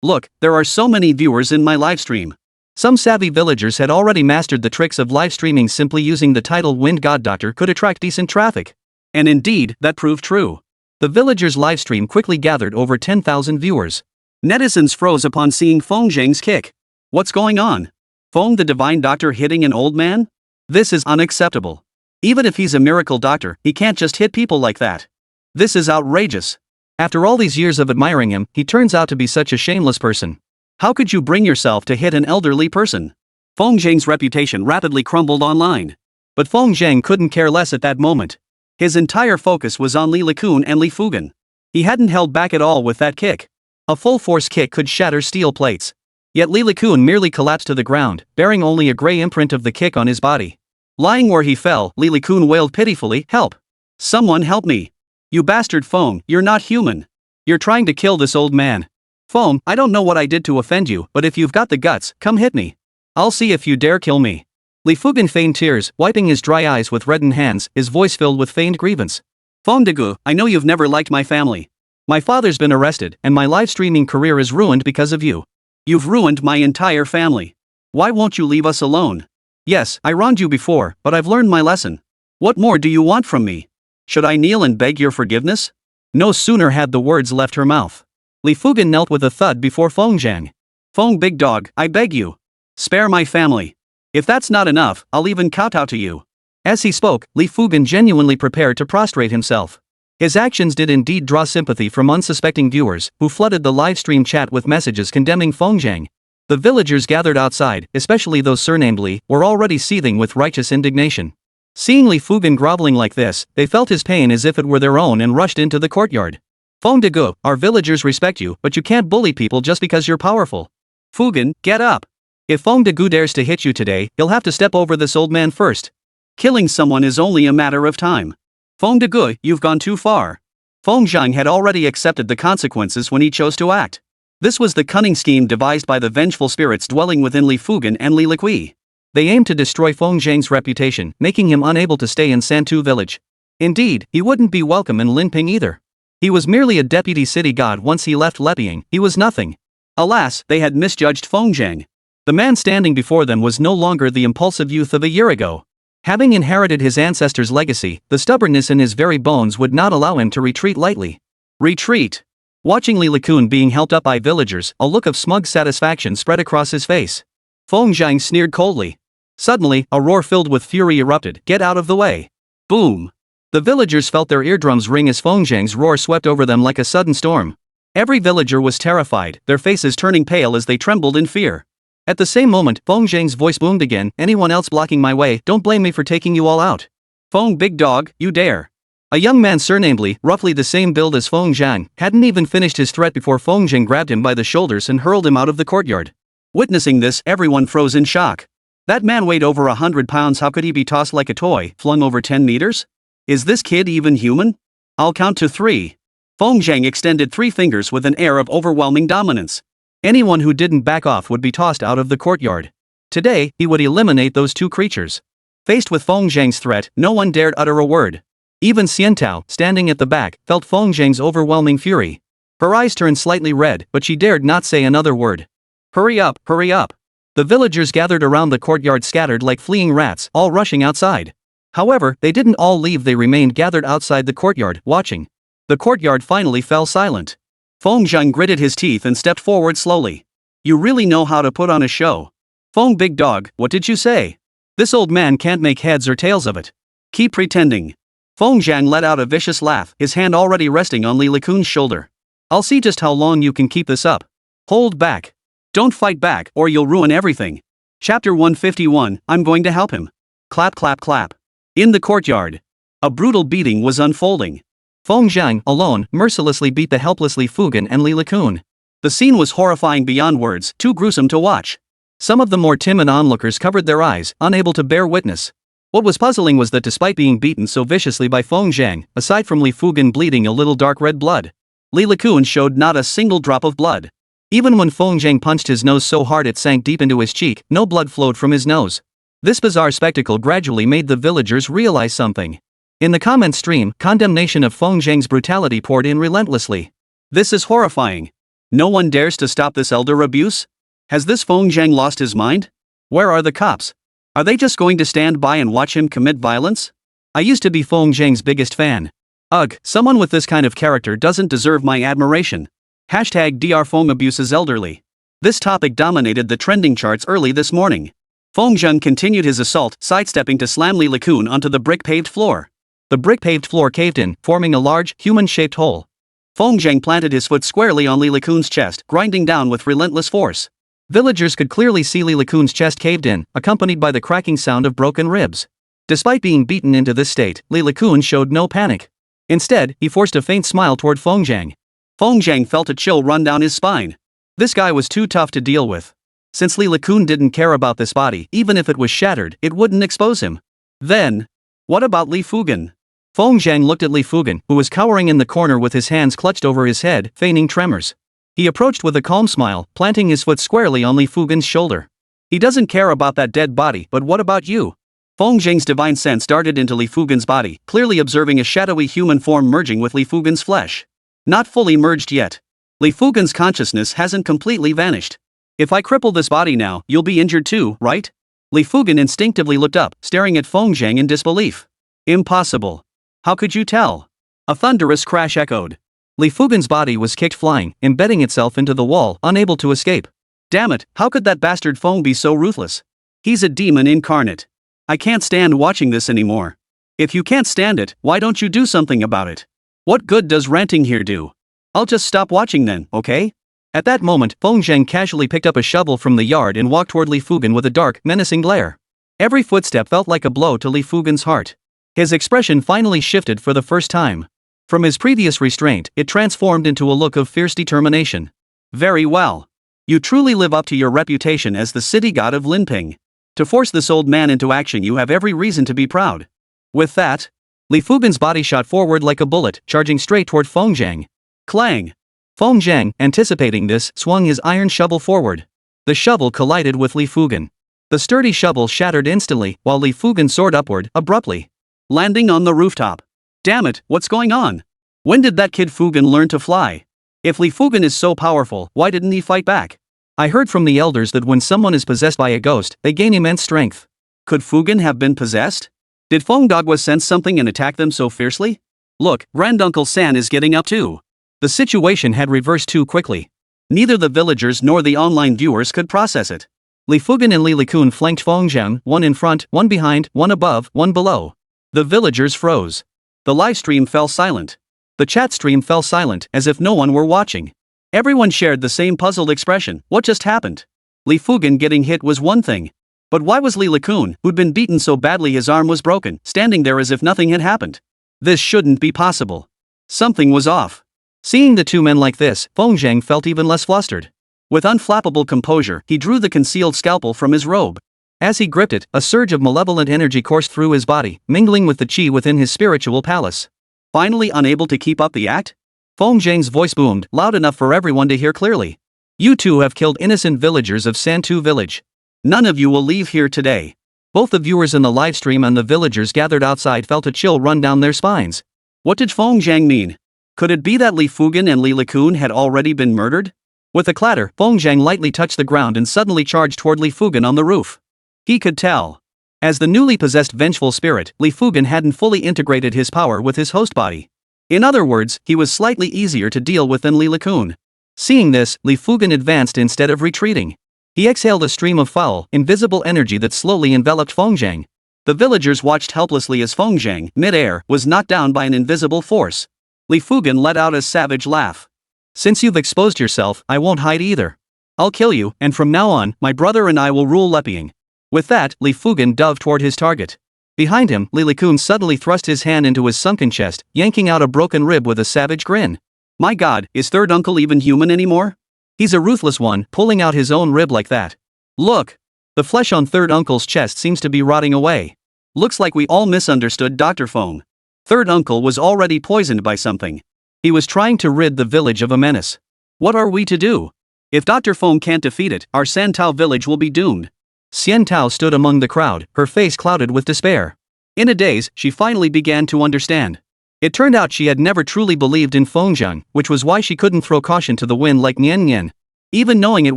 Look, there are so many viewers in my livestream. Some savvy villagers had already mastered the tricks of live streaming. Simply using the title Wind God Doctor could attract decent traffic. And indeed, that proved true. The villagers' livestream quickly gathered over 10,000 viewers. Netizens froze upon seeing Feng Zhang's kick. What's going on? Feng the Divine Doctor hitting an old man? This is unacceptable. Even if he's a miracle doctor, he can't just hit people like that. This is outrageous. After all these years of admiring him, he turns out to be such a shameless person. How could you bring yourself to hit an elderly person? Feng Zhang's reputation rapidly crumbled online. But Feng Zhang couldn't care less at that moment. His entire focus was on Li Likun and Li Fugan. He hadn't held back at all with that kick. A full-force kick could shatter steel plates. Yet Li Likun merely collapsed to the ground, bearing only a gray imprint of the kick on his body. Lying where he fell, Li Likun wailed pitifully, help! Someone help me! You bastard Feng, you're not human. You're trying to kill this old man. Feng, I don't know what I did to offend you, but if you've got the guts, come hit me. I'll see if you dare kill me. Li Fugan feigned tears, wiping his dry eyes with reddened hands, his voice filled with feigned grievance. Feng Degu, I know you've never liked my family. My father's been arrested, and my live streaming career is ruined because of you. You've ruined my entire family. Why won't you leave us alone? Yes, I wronged you before, but I've learned my lesson. What more do you want from me? Should I kneel and beg your forgiveness? No sooner had the words left her mouth. Li Fugan knelt with a thud before Feng Zhang. Feng big dog, I beg you. Spare my family. If that's not enough, I'll even kowtow to you. As he spoke, Li Fugan genuinely prepared to prostrate himself. His actions did indeed draw sympathy from unsuspecting viewers, who flooded the live stream chat with messages condemning Feng Zhang. The villagers gathered outside, especially those surnamed Li, were already seething with righteous indignation. Seeing Li Fugan groveling like this, they felt his pain as if it were their own and rushed into the courtyard. Feng Degu, our villagers respect you, but you can't bully people just because you're powerful. Fugan, get up. If Feng Degu dares to hit you today, he'll have to step over this old man first. Killing someone is only a matter of time. Feng Degu, you've gone too far. Feng Zhang had already accepted the consequences when he chose to act. This was the cunning scheme devised by the vengeful spirits dwelling within Li Fugan and Li Liqui. They aimed to destroy Feng Zhang's reputation, making him unable to stay in Santu village. Indeed, he wouldn't be welcome in Linping either. He was merely a deputy city god once he left Leping, he was nothing. Alas, they had misjudged Feng Zhang. The man standing before them was no longer the impulsive youth of a year ago. Having inherited his ancestors' legacy, the stubbornness in his very bones would not allow him to retreat lightly. Retreat! Watching Li Liqun being helped up by villagers, a look of smug satisfaction spread across his face. Feng Zhang sneered coldly. Suddenly, a roar filled with fury erupted. Get out of the way! Boom! The villagers felt their eardrums ring as Feng Zhang's roar swept over them like a sudden storm. Every villager was terrified, their faces turning pale as they trembled in fear. At the same moment, Feng Zhang's voice boomed again. Anyone else blocking my way, don't blame me for taking you all out. Feng big dog, you dare. A young man surnamed Li, roughly the same build as Feng Zhang, hadn't even finished his threat before Feng Zhang grabbed him by the shoulders and hurled him out of the courtyard. Witnessing this, everyone froze in shock. That man weighed over 100 pounds. How could he be tossed like a toy, flung over 10 meters? Is this kid even human? I'll count to 3. Feng Zhang extended 3 fingers with an air of overwhelming dominance. Anyone who didn't back off would be tossed out of the courtyard. Today, he would eliminate those 2 creatures. Faced with Feng Zhang's threat, no one dared utter a word. Even Xiantao, standing at the back, felt Feng Zhang's overwhelming fury. Her eyes turned slightly red, but she dared not say another word. Hurry up, hurry up. The villagers gathered around the courtyard scattered like fleeing rats, all rushing outside. However, they didn't all leave, they remained gathered outside the courtyard, watching. The courtyard finally fell silent. Feng Zhang gritted his teeth and stepped forward slowly. You really know how to put on a show. Feng big dog, what did you say? This old man can't make heads or tails of it. Keep pretending. Feng Zhang let out a vicious laugh, his hand already resting on Li Liqun's shoulder. I'll see just how long you can keep this up. Hold back. Don't fight back, or you'll ruin everything. Chapter 151, I'm going to help him. Clap clap clap. In the courtyard. A brutal beating was unfolding. Feng Zhang, alone, mercilessly beat the helpless Li Fugan and Li Liqun. The scene was horrifying beyond words, too gruesome to watch. Some of the more timid onlookers covered their eyes, unable to bear witness. What was puzzling was that despite being beaten so viciously by Feng Zhang, aside from Li Fugan bleeding a little dark red blood, Li Liqun showed not a single drop of blood. Even when Feng Zhang punched his nose so hard it sank deep into his cheek, no blood flowed from his nose. This bizarre spectacle gradually made the villagers realize something. In the comment stream, condemnation of Feng Zhang's brutality poured in relentlessly. This is horrifying. No one dares to stop this elder abuse? Has this Feng Zhang lost his mind? Where are the cops? Are they just going to stand by and watch him commit violence? I used to be Feng Zhang's biggest fan. Ugh, someone with this kind of character doesn't deserve my admiration. #Dr Feng abuses elderly. This topic dominated the trending charts early this morning. Feng Zhang continued his assault, sidestepping to slam Li Liqun onto the brick-paved floor. The brick-paved floor caved in, forming a large, human-shaped hole. Feng Zhang planted his foot squarely on Li Liqun's chest, grinding down with relentless force. Villagers could clearly see Li Liqun's chest caved in, accompanied by the cracking sound of broken ribs. Despite being beaten into this state, Li Liqun showed no panic. Instead, he forced a faint smile toward Feng Zhang. Feng Zhang felt a chill run down his spine. This guy was too tough to deal with. Since Li Liqun didn't care about this body, even if it was shattered, it wouldn't expose him. Then, what about Li Fugan? Feng Zhang looked at Li Fugan, who was cowering in the corner with his hands clutched over his head, feigning tremors. He approached with a calm smile, planting his foot squarely on Li Fugan's shoulder. He doesn't care about that dead body, but what about you? Feng Zheng's divine sense darted into Li Fugen's body, clearly observing a shadowy human form merging with Li Fugen's flesh. Not fully merged yet. Li Fugen's consciousness hasn't completely vanished. If I cripple this body now, you'll be injured too, right? Li Fugen instinctively looked up, staring at Feng Zheng in disbelief. Impossible. How could you tell? A thunderous crash echoed. Li Fugen's body was kicked flying, embedding itself into the wall, unable to escape. Damn it, how could that bastard Feng be so ruthless? He's a demon incarnate. I can't stand watching this anymore. If you can't stand it, why don't you do something about it? What good does ranting here do? I'll just stop watching then, okay? At that moment, Feng Zheng casually picked up a shovel from the yard and walked toward Li Fugen with a dark, menacing glare. Every footstep felt like a blow to Li Fugen's heart. His expression finally shifted for the first time. From his previous restraint, it transformed into a look of fierce determination. Very well. You truly live up to your reputation as the city god of Linping. To force this old man into action, you have every reason to be proud. With that, Li Fugen's body shot forward like a bullet, charging straight toward Feng Zheng. Clang! Feng Zheng, anticipating this, swung his iron shovel forward. The shovel collided with Li Fugen. The sturdy shovel shattered instantly, while Li Fugen soared upward, abruptly, landing on the rooftop. Damn it, what's going on? When did that kid Fugen learn to fly? If Li Fugen is so powerful, why didn't he fight back? I heard from the elders that when someone is possessed by a ghost, they gain immense strength. Could Fugen have been possessed? Did Feng Dagwa sense something and attack them so fiercely? Look, Granduncle San is getting up too. The situation had reversed too quickly. Neither the villagers nor the online viewers could process it. Li Fugen and Li Likun flanked Feng Zheng, one in front, one behind, one above, one below. The villagers froze. The livestream fell silent. The chat stream fell silent, as if no one were watching. Everyone shared the same puzzled expression. What just happened? Li Fugen getting hit was one thing. But why was Li Likun, who'd been beaten so badly his arm was broken, standing there as if nothing had happened? This shouldn't be possible. Something was off. Seeing the two men like this, Feng Zheng felt even less flustered. With unflappable composure, he drew the concealed scalpel from his robe. As he gripped it, a surge of malevolent energy coursed through his body, mingling with the chi within his spiritual palace. Finally unable to keep up the act? Feng Zheng's voice boomed, loud enough for everyone to hear clearly. You two have killed innocent villagers of Santu village. None of you will leave here today. Both the viewers in the livestream and the villagers gathered outside felt a chill run down their spines. What did Feng Zheng mean? Could it be that Li Fugen and Li Likun had already been murdered? With a clatter, Feng Zheng lightly touched the ground and suddenly charged toward Li Fugen on the roof. He could tell. As the newly possessed vengeful spirit, Li Fugen hadn't fully integrated his power with his host body. In other words, he was slightly easier to deal with than Li Likun. Seeing this, Li Fugen advanced instead of retreating. He exhaled a stream of foul, invisible energy that slowly enveloped Feng Zheng. The villagers watched helplessly as Feng Zheng, mid-air, was knocked down by an invisible force. Li Fugen let out a savage laugh. Since you've exposed yourself, I won't hide either. I'll kill you, and from now on, my brother and I will rule Leping. With that, Li Fugen dove toward his target. Behind him, Li Likun suddenly thrust his hand into his sunken chest, yanking out a broken rib with a savage grin. My god, is third uncle even human anymore? He's a ruthless one, pulling out his own rib like that. Look! The flesh on third uncle's chest seems to be rotting away. Looks like we all misunderstood Dr. Feng. Third uncle was already poisoned by something. He was trying to rid the village of a menace. What are we to do? If Dr. Feng can't defeat it, our Santao village will be doomed. Xian Tao stood among the crowd, her face clouded with despair. In a daze, she finally began to understand. It turned out she had never truly believed in Feng Zheng, which was why she couldn't throw caution to the wind like Nian Nian. Even knowing it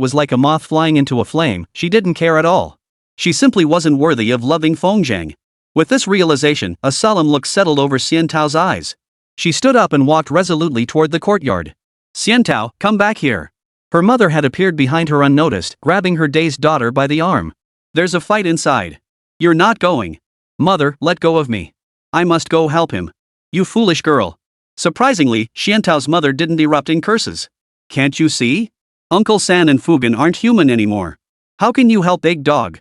was like a moth flying into a flame, she didn't care at all. She simply wasn't worthy of loving Feng Zheng. With this realization, a solemn look settled over Xian Tao's eyes. She stood up and walked resolutely toward the courtyard. Xian Tao, come back here. Her mother had appeared behind her unnoticed, grabbing her dazed daughter by the arm. There's a fight inside. You're not going. Mother, let go of me. I must go help him. You foolish girl. Surprisingly, Xian Tao's mother didn't erupt in curses. Can't you see? Uncle San and Fugen aren't human anymore. How can you help Big Dog?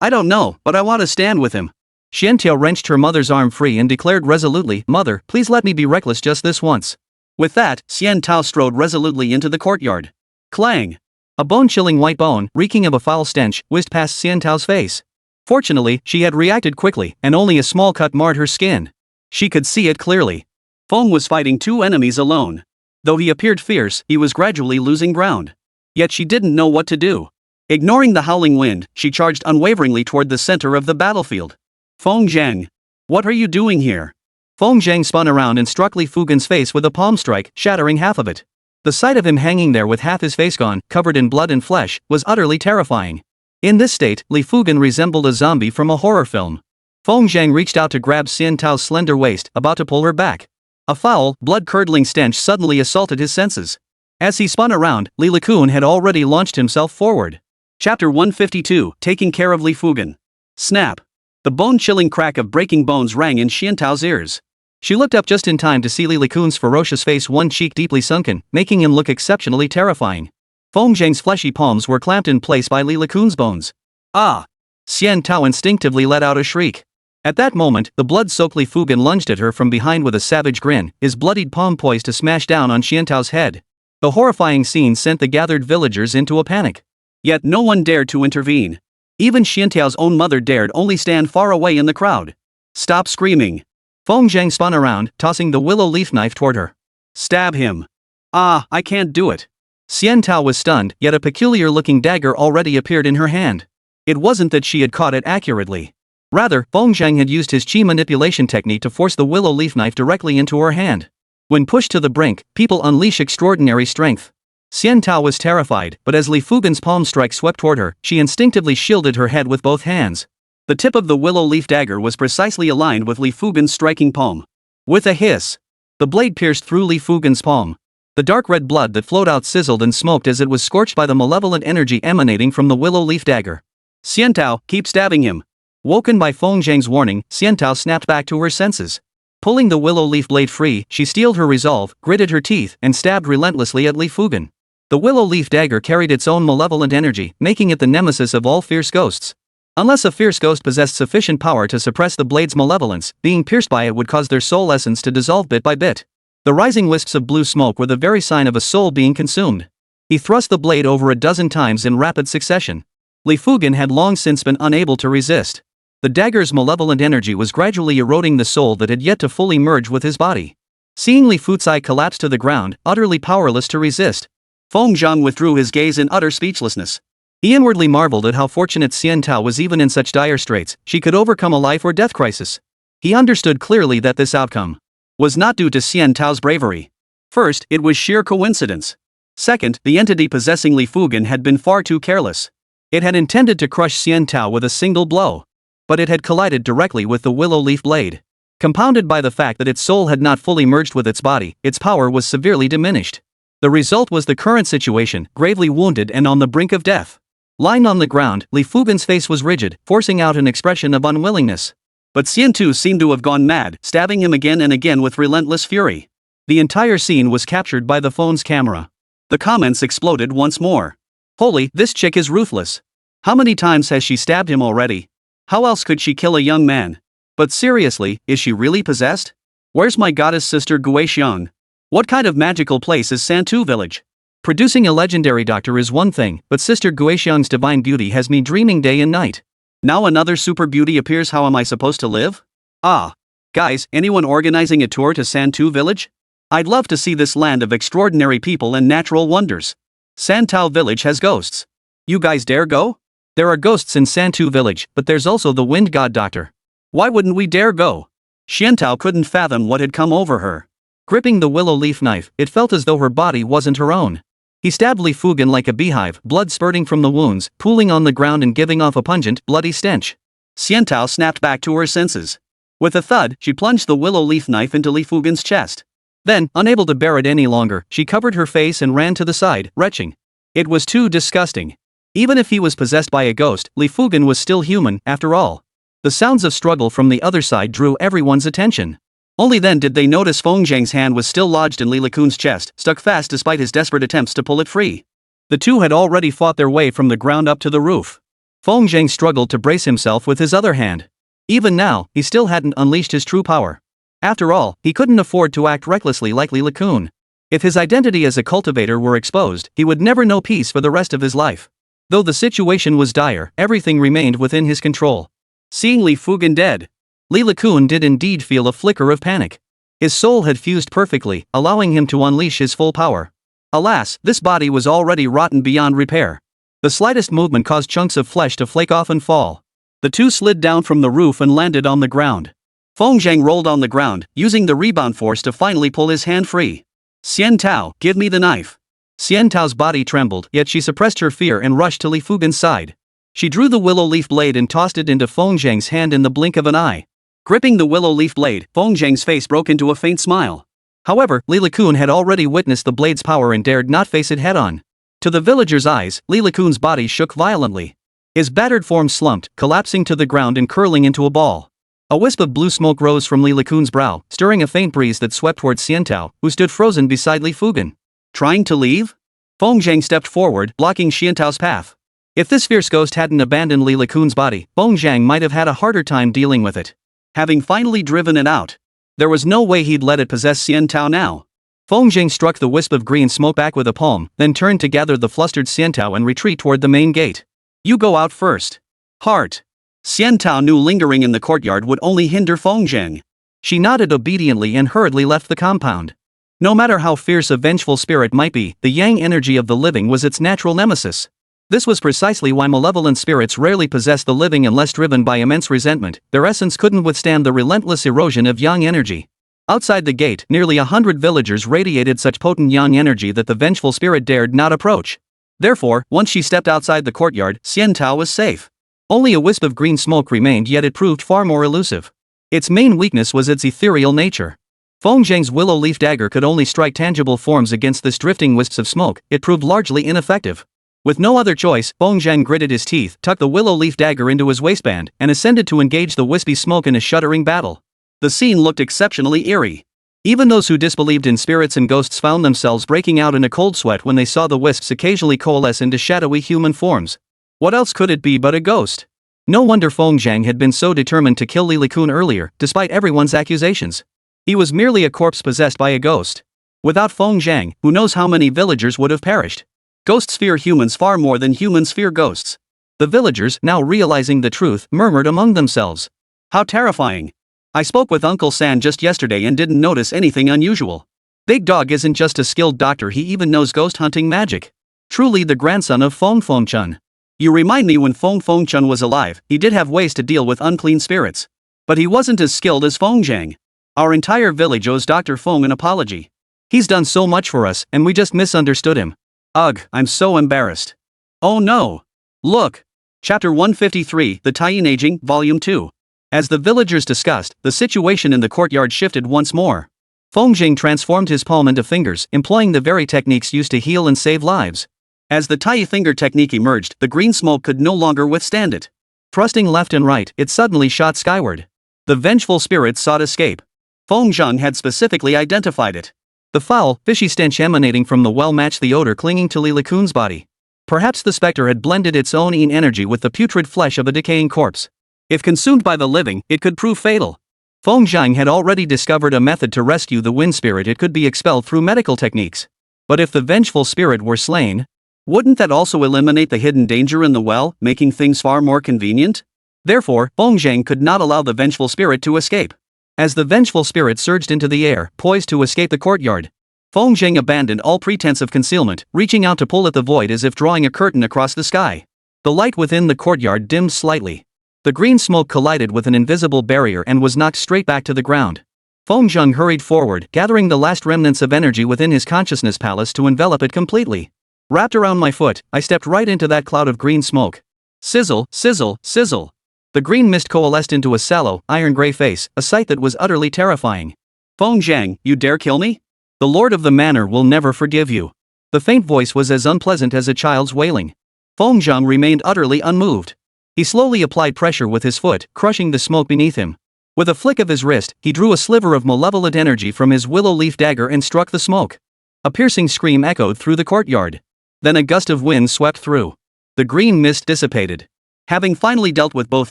I don't know, but I want to stand with him. Xian Tao wrenched her mother's arm free and declared resolutely, Mother, please let me be reckless just this once. With that, Xian Tao strode resolutely into the courtyard. Clang! A bone-chilling white bone, reeking of a foul stench, whizzed past Xian Tao's face. Fortunately, she had reacted quickly, and only a small cut marred her skin. She could see it clearly. Feng was fighting two enemies alone. Though he appeared fierce, he was gradually losing ground. Yet she didn't know what to do. Ignoring the howling wind, she charged unwaveringly toward the center of the battlefield. Feng Zhang. What are you doing here? Feng Zhang spun around and struck Li Fugen's face with a palm strike, shattering half of it. The sight of him hanging there with half his face gone, covered in blood and flesh, was utterly terrifying. In this state, Li Fugen resembled a zombie from a horror film. Feng Zhang reached out to grab Xian Tao's slender waist, about to pull her back. A foul, blood-curdling stench suddenly assaulted his senses. As he spun around, Li Likun had already launched himself forward. Chapter 152, Taking Care of Li Fugen. Snap. The bone-chilling crack of breaking bones rang in Xian Tao's ears. She looked up just in time to see Li Likun's ferocious face, one cheek deeply sunken, making him look exceptionally terrifying. Feng Zhang's fleshy palms were clamped in place by Li Likun's bones. Ah! Xian Tao instinctively let out a shriek. At that moment, the blood-soaked Li Fugen lunged at her from behind with a savage grin, his bloodied palm poised to smash down on Xian Tao's head. The horrifying scene sent the gathered villagers into a panic. Yet no one dared to intervene. Even Xian Tao's own mother dared only stand far away in the crowd. Stop screaming. Feng Zhang spun around, tossing the willow leaf knife toward her. Stab him. Ah, I can't do it. Xian Tao was stunned, yet a peculiar-looking dagger already appeared in her hand. It wasn't that she had caught it accurately. Rather, Feng Zhang had used his chi manipulation technique to force the willow leaf knife directly into her hand. When pushed to the brink, people unleash extraordinary strength. Xian Tao was terrified, but as Li Fugen's palm strike swept toward her, she instinctively shielded her head with both hands. The tip of the willow leaf dagger was precisely aligned with Li Fugen's striking palm. With a hiss, the blade pierced through Li Fugen's palm. The dark red blood that flowed out sizzled and smoked as it was scorched by the malevolent energy emanating from the willow leaf dagger. Xian Tao, keep stabbing him. Woken by Feng Zhang's warning, Xian Tao snapped back to her senses. Pulling the willow leaf blade free, she steeled her resolve, gritted her teeth, and stabbed relentlessly at Li Fugen. The willow leaf dagger carried its own malevolent energy, making it the nemesis of all fierce ghosts. Unless a fierce ghost possessed sufficient power to suppress the blade's malevolence, being pierced by it would cause their soul essence to dissolve bit by bit. The rising wisps of blue smoke were the very sign of a soul being consumed. He thrust the blade over a dozen times in rapid succession. Li Fugen had long since been unable to resist. The dagger's malevolent energy was gradually eroding the soul that had yet to fully merge with his body. Seeing Li Futsai collapse to the ground, utterly powerless to resist, Feng Zhang withdrew his gaze in utter speechlessness. He inwardly marveled at how fortunate Xian Tao was even in such dire straits, she could overcome a life or death crisis. He understood clearly that this outcome was not due to Xian Tao's bravery. First, it was sheer coincidence. Second, the entity possessing Li Fugen had been far too careless. It had intended to crush Xian Tao with a single blow. But it had collided directly with the willow leaf blade. Compounded by the fact that its soul had not fully merged with its body, its power was severely diminished. The result was the current situation, gravely wounded and on the brink of death. Lying on the ground, Li Fugen's face was rigid, forcing out an expression of unwillingness. But Xian Tu seemed to have gone mad, stabbing him again and again with relentless fury. The entire scene was captured by the phone's camera. The comments exploded once more. Holy, this chick is ruthless. How many times has she stabbed him already? How else could she kill a young man? But seriously, is she really possessed? Where's my goddess sister Guixiang? What kind of magical place is Santu village? Producing a legendary doctor is one thing, but Sister Guixiang's divine beauty has me dreaming day and night. Now another super beauty appears. How am I supposed to live? Ah. Guys, anyone organizing a tour to Santu village? I'd love to see this land of extraordinary people and natural wonders. Santao village has ghosts. You guys dare go? There are ghosts in Santu village, but there's also the wind god doctor. Why wouldn't we dare go? Xiantao couldn't fathom what had come over her. Gripping the willow leaf knife, it felt as though her body wasn't her own. He stabbed Li Fugen like a beehive, blood spurting from the wounds, pooling on the ground and giving off a pungent, bloody stench. Xiantao snapped back to her senses. With a thud, she plunged the willow leaf knife into Li Fugen's chest. Then, unable to bear it any longer, she covered her face and ran to the side, retching. It was too disgusting. Even if he was possessed by a ghost, Li Fugen was still human, after all. The sounds of struggle from the other side drew everyone's attention. Only then did they notice Feng Zhang's hand was still lodged in Li Likun's chest, stuck fast despite his desperate attempts to pull it free. The two had already fought their way from the ground up to the roof. Feng Zhang struggled to brace himself with his other hand. Even now, he still hadn't unleashed his true power. After all, he couldn't afford to act recklessly like Li Likun. If his identity as a cultivator were exposed, he would never know peace for the rest of his life. Though the situation was dire, everything remained within his control. Seeing Li Fugen dead, Li Likun did indeed feel a flicker of panic. His soul had fused perfectly, allowing him to unleash his full power. Alas, this body was already rotten beyond repair. The slightest movement caused chunks of flesh to flake off and fall. The two slid down from the roof and landed on the ground. Feng Zhang rolled on the ground, using the rebound force to finally pull his hand free. Xian Tao, give me the knife. Xian Tao's body trembled, yet she suppressed her fear and rushed to Li Fugen's side. She drew the willow leaf blade and tossed it into Feng Zhang's hand in the blink of an eye. Gripping the willow leaf blade, Feng Zhang's face broke into a faint smile. However, Li Likun had already witnessed the blade's power and dared not face it head-on. To the villagers' eyes, Li Likun's body shook violently. His battered form slumped, collapsing to the ground and curling into a ball. A wisp of blue smoke rose from Li Likun's brow, stirring a faint breeze that swept towards Xian Tao, who stood frozen beside Li Fugen. Trying to leave? Feng Zhang stepped forward, blocking Xian Tao's path. If this fierce ghost hadn't abandoned Li Likun's body, Feng Zhang might have had a harder time dealing with it. Having finally driven it out, there was no way he'd let it possess Xian Tao now. Feng Zhang struck the wisp of green smoke back with a palm, then turned to gather the flustered Xian Tao and retreat toward the main gate. You go out first. Heart. Xian Tao knew lingering in the courtyard would only hinder Feng Zhang. She nodded obediently and hurriedly left the compound. No matter how fierce a vengeful spirit might be, the yang energy of the living was its natural nemesis. This was precisely why malevolent spirits rarely possessed the living unless driven by immense resentment. Their essence couldn't withstand the relentless erosion of yang energy. Outside the gate, nearly 100 villagers radiated such potent yang energy that the vengeful spirit dared not approach. Therefore, once she stepped outside the courtyard, Xian Tao was safe. Only a wisp of green smoke remained, yet it proved far more elusive. Its main weakness was its ethereal nature. Feng Zhang's willow leaf dagger could only strike tangible forms against this drifting wisps of smoke. It proved largely ineffective. With no other choice, Feng Zhang gritted his teeth, tucked the willow leaf dagger into his waistband, and ascended to engage the wispy smoke in a shuddering battle. The scene looked exceptionally eerie. Even those who disbelieved in spirits and ghosts found themselves breaking out in a cold sweat when they saw the wisps occasionally coalesce into shadowy human forms. What else could it be but a ghost? No wonder Feng Zhang had been so determined to kill Li Likun earlier, despite everyone's accusations. He was merely a corpse possessed by a ghost. Without Feng Zhang, who knows how many villagers would have perished. Ghosts fear humans far more than humans fear ghosts. The villagers, now realizing the truth, murmured among themselves. How terrifying. I spoke with Uncle San just yesterday and didn't notice anything unusual. Big Dog isn't just a skilled doctor, he even knows ghost hunting magic. Truly the grandson of Feng Chun. You remind me when Feng Chun was alive, he did have ways to deal with unclean spirits. But he wasn't as skilled as Feng Zhang. Our entire village owes Dr. Feng an apology. He's done so much for us, and we just misunderstood him. Ugh, I'm so embarrassed. Oh no. Look. Chapter 153, The Taiyin Aging, Volume 2. As the villagers discussed, the situation in the courtyard shifted once more. Feng Zhang transformed his palm into fingers, employing the very techniques used to heal and save lives. As the Tai finger technique emerged, the green smoke could no longer withstand it. Thrusting left and right, it suddenly shot skyward. The vengeful spirit sought escape. Feng Zhang had specifically identified it. The foul, fishy stench emanating from the well matched the odor clinging to Li Likun's body. Perhaps the specter had blended its own yin energy with the putrid flesh of a decaying corpse. If consumed by the living, it could prove fatal. Feng Zhang had already discovered a method to rescue the wind spirit. It could be expelled through medical techniques. But if the vengeful spirit were slain, wouldn't that also eliminate the hidden danger in the well, making things far more convenient? Therefore, Feng Zhang could not allow the vengeful spirit to escape. As the vengeful spirit surged into the air, poised to escape the courtyard, Feng Zhang abandoned all pretense of concealment, reaching out to pull at the void as if drawing a curtain across the sky. The light within the courtyard dimmed slightly. The green smoke collided with an invisible barrier and was knocked straight back to the ground. Feng Zhang hurried forward, gathering the last remnants of energy within his consciousness palace to envelop it completely. Wrapped around my foot, I stepped right into that cloud of green smoke. Sizzle, sizzle, sizzle. The green mist coalesced into a sallow, iron-gray face, a sight that was utterly terrifying. Feng Zhang, you dare kill me? The lord of the manor will never forgive you. The faint voice was as unpleasant as a child's wailing. Feng Zhang remained utterly unmoved. He slowly applied pressure with his foot, crushing the smoke beneath him. With a flick of his wrist, he drew a sliver of malevolent energy from his willow leaf dagger and struck the smoke. A piercing scream echoed through the courtyard. Then a gust of wind swept through. The green mist dissipated. Having finally dealt with both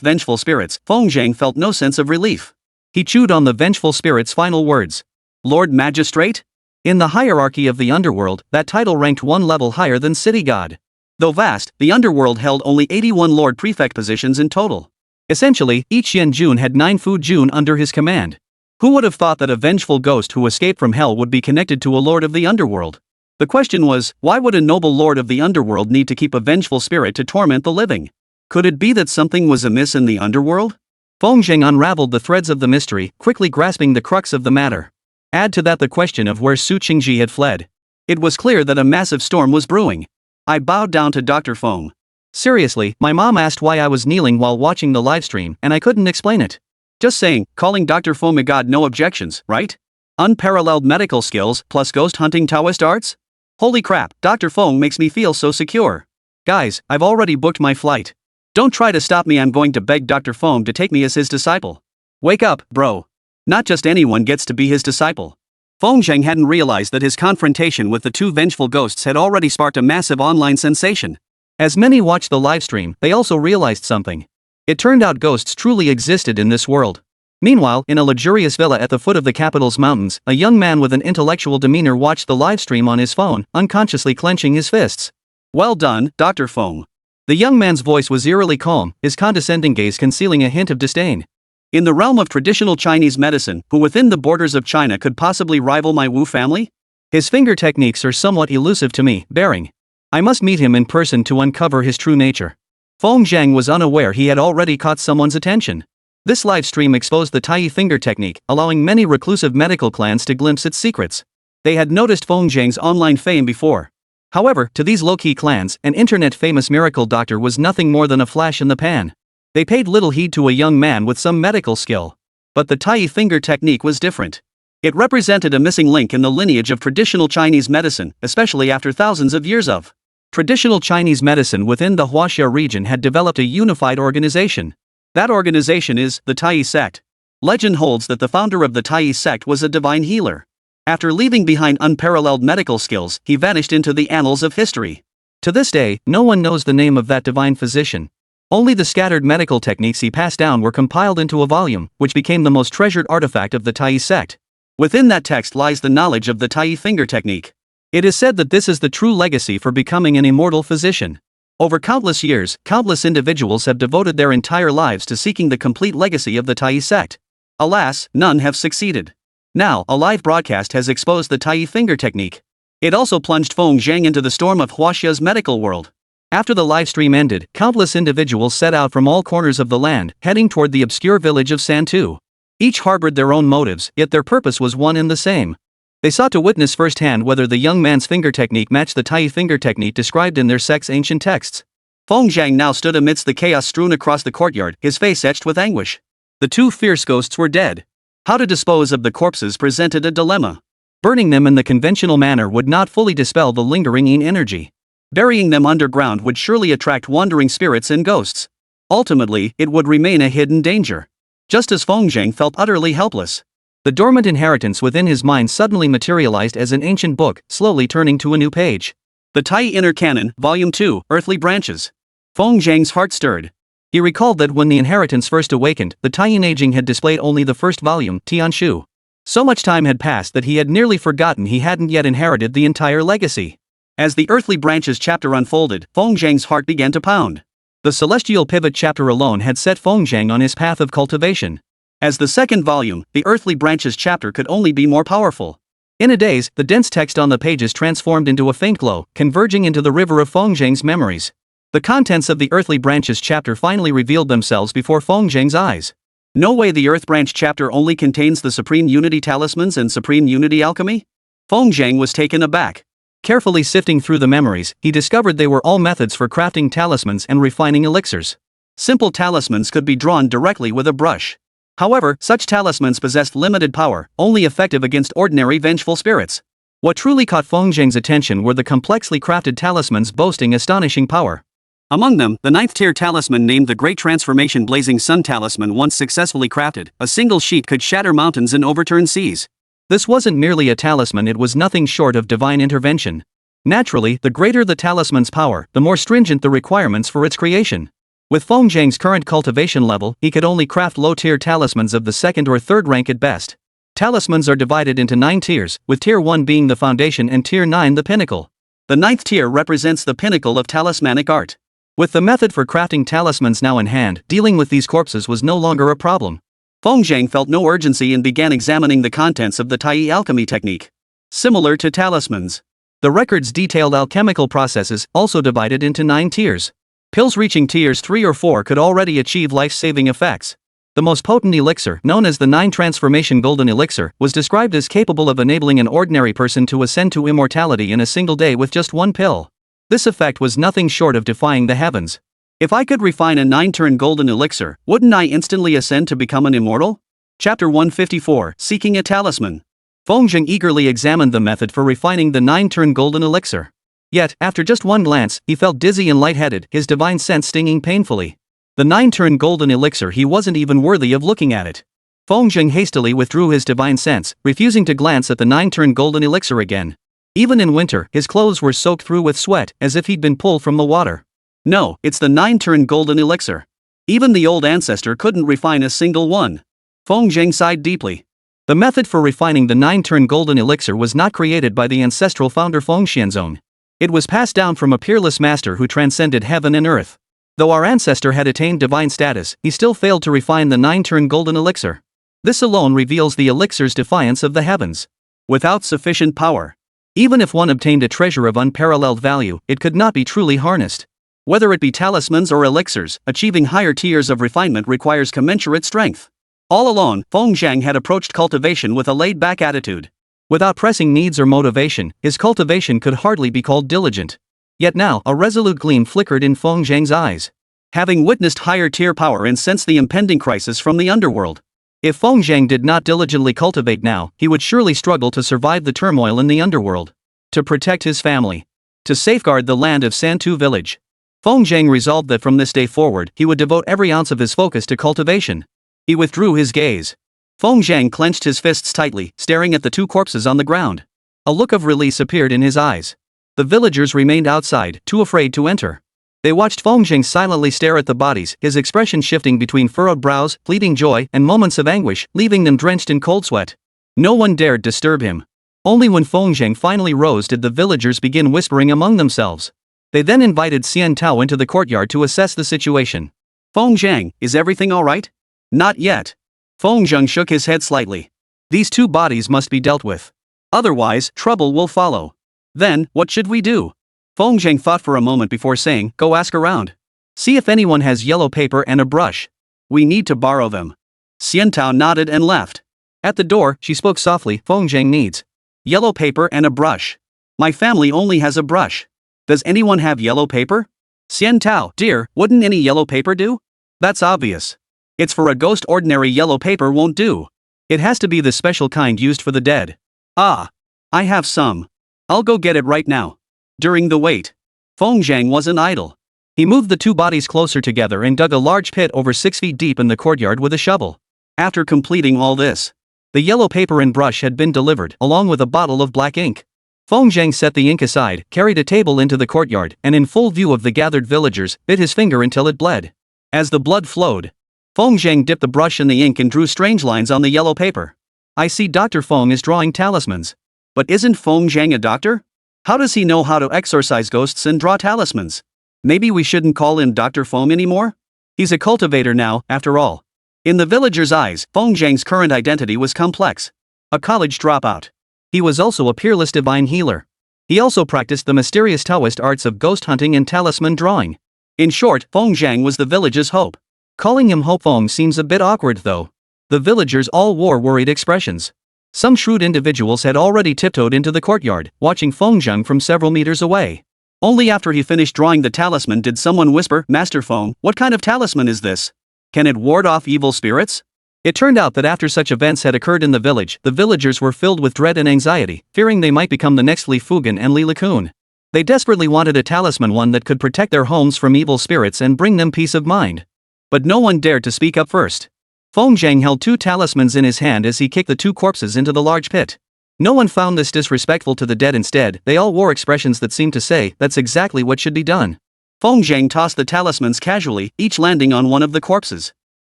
vengeful spirits, Feng Zhang felt no sense of relief. He chewed on the vengeful spirit's final words. Lord Magistrate? In the hierarchy of the underworld, that title ranked one level higher than City God. Though vast, the underworld held only 81 Lord Prefect positions in total. Essentially, each Yen Jun had 9 Fu Jun under his command. Who would have thought that a vengeful ghost who escaped from hell would be connected to a lord of the underworld? The question was, why would a noble lord of the underworld need to keep a vengeful spirit to torment the living? Could it be that something was amiss in the underworld? Feng unraveled the threads of the mystery, quickly grasping the crux of the matter. Add to that the question of where Su Qingji had fled. It was clear that a massive storm was brewing. I bowed down to Dr. Feng. Seriously, my mom asked why I was kneeling while watching the livestream, and I couldn't explain it. Just saying, calling Dr. Feng a god, no objections, right? Unparalleled medical skills plus ghost hunting Taoist arts? Holy crap, Dr. Feng makes me feel so secure. Guys, I've already booked my flight. Don't try to stop me, I'm going to beg Dr. Feng to take me as his disciple. Wake up, bro. Not just anyone gets to be his disciple. Feng hadn't realized that his confrontation with the two vengeful ghosts had already sparked a massive online sensation. As many watched the livestream, they also realized something. It turned out ghosts truly existed in this world. Meanwhile, in a luxurious villa at the foot of the capital's mountains, a young man with an intellectual demeanor watched the livestream on his phone, unconsciously clenching his fists. Well done, Dr. Feng. The young man's voice was eerily calm, his condescending gaze concealing a hint of disdain. In the realm of traditional Chinese medicine, who within the borders of China could possibly rival my Wu family? His finger techniques are somewhat elusive to me, bearing. I must meet him in person to uncover his true nature. Feng was unaware he had already caught someone's attention. This live stream exposed the Tai finger technique, allowing many reclusive medical clans to glimpse its secrets. They had noticed Feng online fame before. However, to these low-key clans, an internet-famous miracle doctor was nothing more than a flash in the pan. They paid little heed to a young man with some medical skill. But the Tai finger technique was different. It represented a missing link in the lineage of traditional Chinese medicine, especially after thousands of years of traditional Chinese medicine within the Huaxia region had developed a unified organization. That organization is the Tai sect. Legend holds that the founder of the Tai sect was a divine healer. After leaving behind unparalleled medical skills, he vanished into the annals of history. To this day, no one knows the name of that divine physician. Only the scattered medical techniques he passed down were compiled into a volume, which became the most treasured artifact of the Tai sect. Within that text lies the knowledge of the Tai finger technique. It is said that this is the true legacy for becoming an immortal physician. Over countless years, countless individuals have devoted their entire lives to seeking the complete legacy of the Tai sect. Alas, none have succeeded. Now, a live broadcast has exposed the Tai finger technique. It also plunged Feng into the storm of Huaxia's medical world. After the livestream ended, countless individuals set out from all corners of the land, heading toward the obscure village of Santu. Each harbored their own motives, yet their purpose was one and the same. They sought to witness firsthand whether the young man's finger technique matched the Tai finger technique described in their sect's ancient texts. Feng now stood amidst the chaos strewn across the courtyard, his face etched with anguish. The two fierce ghosts were dead. How to dispose of the corpses presented a dilemma. Burning them in the conventional manner would not fully dispel the lingering yin energy. Burying them underground would surely attract wandering spirits and ghosts. Ultimately, it would remain a hidden danger. Just as Feng felt utterly helpless. The dormant inheritance within his mind suddenly materialized as an ancient book, slowly turning to a new page. The Tai Inner Canon, Volume 2, Earthly Branches. Feng's heart stirred. He recalled that when the inheritance first awakened, the Taiyin aging had displayed only the first volume, Tianshu. So much time had passed that he had nearly forgotten he hadn't yet inherited the entire legacy. As the Earthly Branches chapter unfolded, Feng's heart began to pound. The Celestial Pivot chapter alone had set Feng on his path of cultivation. As the second volume, the Earthly Branches chapter could only be more powerful. In a daze, the dense text on the pages transformed into a faint glow, converging into the river of Feng's memories. The contents of the Earthly Branches chapter finally revealed themselves before Feng's eyes. No way, the Earth Branch chapter only contains the Supreme Unity Talismans and Supreme Unity Alchemy? Feng was taken aback. Carefully sifting through the memories, he discovered they were all methods for crafting talismans and refining elixirs. Simple talismans could be drawn directly with a brush. However, such talismans possessed limited power, only effective against ordinary vengeful spirits. What truly caught Feng's attention were the complexly crafted talismans boasting astonishing power. Among them, the 9th tier talisman named the Great Transformation Blazing Sun Talisman, once successfully crafted, a single sheet could shatter mountains and overturn seas. This wasn't merely a talisman, it was nothing short of divine intervention. Naturally, the greater the talisman's power, the more stringent the requirements for its creation. With Feng's current cultivation level, he could only craft low-tier talismans of the 2nd or 3rd rank at best. Talismans are divided into 9 tiers, with Tier 1 being the foundation and Tier 9 the pinnacle. The 9th tier represents the pinnacle of talismanic art. With the method for crafting talismans now in hand, dealing with these corpses was no longer a problem. Feng felt no urgency and began examining the contents of the Tai alchemy technique. Similar to talismans, The records detailed alchemical processes, also divided into 9 tiers. Pills reaching tiers 3 or 4 could already achieve life-saving effects. The most potent elixir, known as the 9 Transformation Golden Elixir, was described as capable of enabling an ordinary person to ascend to immortality in a single day with just 1 pill. This effect was nothing short of defying the heavens. If I could refine a 9-turn golden elixir, wouldn't I instantly ascend to become an immortal? Chapter 154, Seeking a Talisman. Feng eagerly examined the method for refining the 9-turn golden elixir. Yet, after just one glance, he felt dizzy and lightheaded, his divine sense stinging painfully. The 9-turn golden elixir, he wasn't even worthy of looking at it. Feng hastily withdrew his divine sense, refusing to glance at the 9-turn golden elixir again. Even in winter, his clothes were soaked through with sweat, as if he'd been pulled from the water. No, it's the 9-turn golden elixir. Even the old ancestor couldn't refine a single one. Feng sighed deeply. The method for refining the 9-turn golden elixir was not created by the ancestral founder Feng Xianzong. It was passed down from a peerless master who transcended heaven and earth. Though our ancestor had attained divine status, he still failed to refine the 9-turn golden elixir. This alone reveals the elixir's defiance of the heavens. Without sufficient power, even if one obtained a treasure of unparalleled value, it could not be truly harnessed. Whether it be talismans or elixirs, achieving higher tiers of refinement requires commensurate strength. All alone, Feng had approached cultivation with a laid-back attitude. Without pressing needs or motivation, his cultivation could hardly be called diligent. Yet now, a resolute gleam flickered in Feng eyes. Having witnessed higher tier power and sensed the impending crisis from the underworld, if Feng did not diligently cultivate now, he would surely struggle to survive the turmoil in the underworld. To protect his family, to safeguard the land of Santu village, Feng resolved that from this day forward, he would devote every ounce of his focus to cultivation. He withdrew his gaze. Feng clenched his fists tightly, staring at the 2 corpses on the ground. A look of release appeared in his eyes. The villagers remained outside, too afraid to enter. They watched Feng silently stare at the bodies, his expression shifting between furrowed brows, fleeting joy, and moments of anguish, leaving them drenched in cold sweat. No one dared disturb him. Only when Feng finally rose did the villagers begin whispering among themselves. They then invited Xian Tao into the courtyard to assess the situation. Feng is everything alright? Not yet. Feng shook his head slightly. These 2 bodies must be dealt with. Otherwise, trouble will follow. Then, what should we do? Feng thought for a moment before saying, go ask around. See if anyone has yellow paper and a brush. We need to borrow them. Xian Tao nodded and left. At the door, she spoke softly, Feng needs yellow paper and a brush. My family only has a brush. Does anyone have yellow paper? Xian Tao, dear, wouldn't any yellow paper do? That's obvious. It's for a ghost, ordinary yellow paper won't do. It has to be the special kind used for the dead. Ah. I have some. I'll go get it right now. During the wait, Feng wasn't idle. He moved the 2 bodies closer together and dug a large pit over 6 feet deep in the courtyard with a shovel. After completing all this, the yellow paper and brush had been delivered, along with a bottle of black ink. Feng set the ink aside, carried a table into the courtyard, and in full view of the gathered villagers, bit his finger until it bled. As the blood flowed, Feng dipped the brush in the ink and drew strange lines on the yellow paper. I see Dr. Feng is drawing talismans. But isn't Feng a doctor? How does he know how to exorcise ghosts and draw talismans? Maybe we shouldn't call him Dr. Feng anymore? He's a cultivator now, after all. In the villagers' eyes, Feng current identity was complex. A college dropout. He was also a peerless divine healer. He also practiced the mysterious Taoist arts of ghost hunting and talisman drawing. In short, Feng was the village's hope. Calling him Hope Feng seems a bit awkward though. The villagers all wore worried expressions. Some shrewd individuals had already tiptoed into the courtyard, watching Feng from several meters away. Only after he finished drawing the talisman did someone whisper, Master Feng, what kind of talisman is this? Can it ward off evil spirits? It turned out that after such events had occurred in the village, the villagers were filled with dread and anxiety, fearing they might become the next Li Fugan and Li Likun. They desperately wanted a talisman, one that could protect their homes from evil spirits and bring them peace of mind. But no one dared to speak up first. Feng held 2 talismans in his hand as he kicked the 2 corpses into the large pit. No one found this disrespectful to the dead. Instead, they all wore expressions that seemed to say, that's exactly what should be done. Feng tossed the talismans casually, each landing on one of the corpses.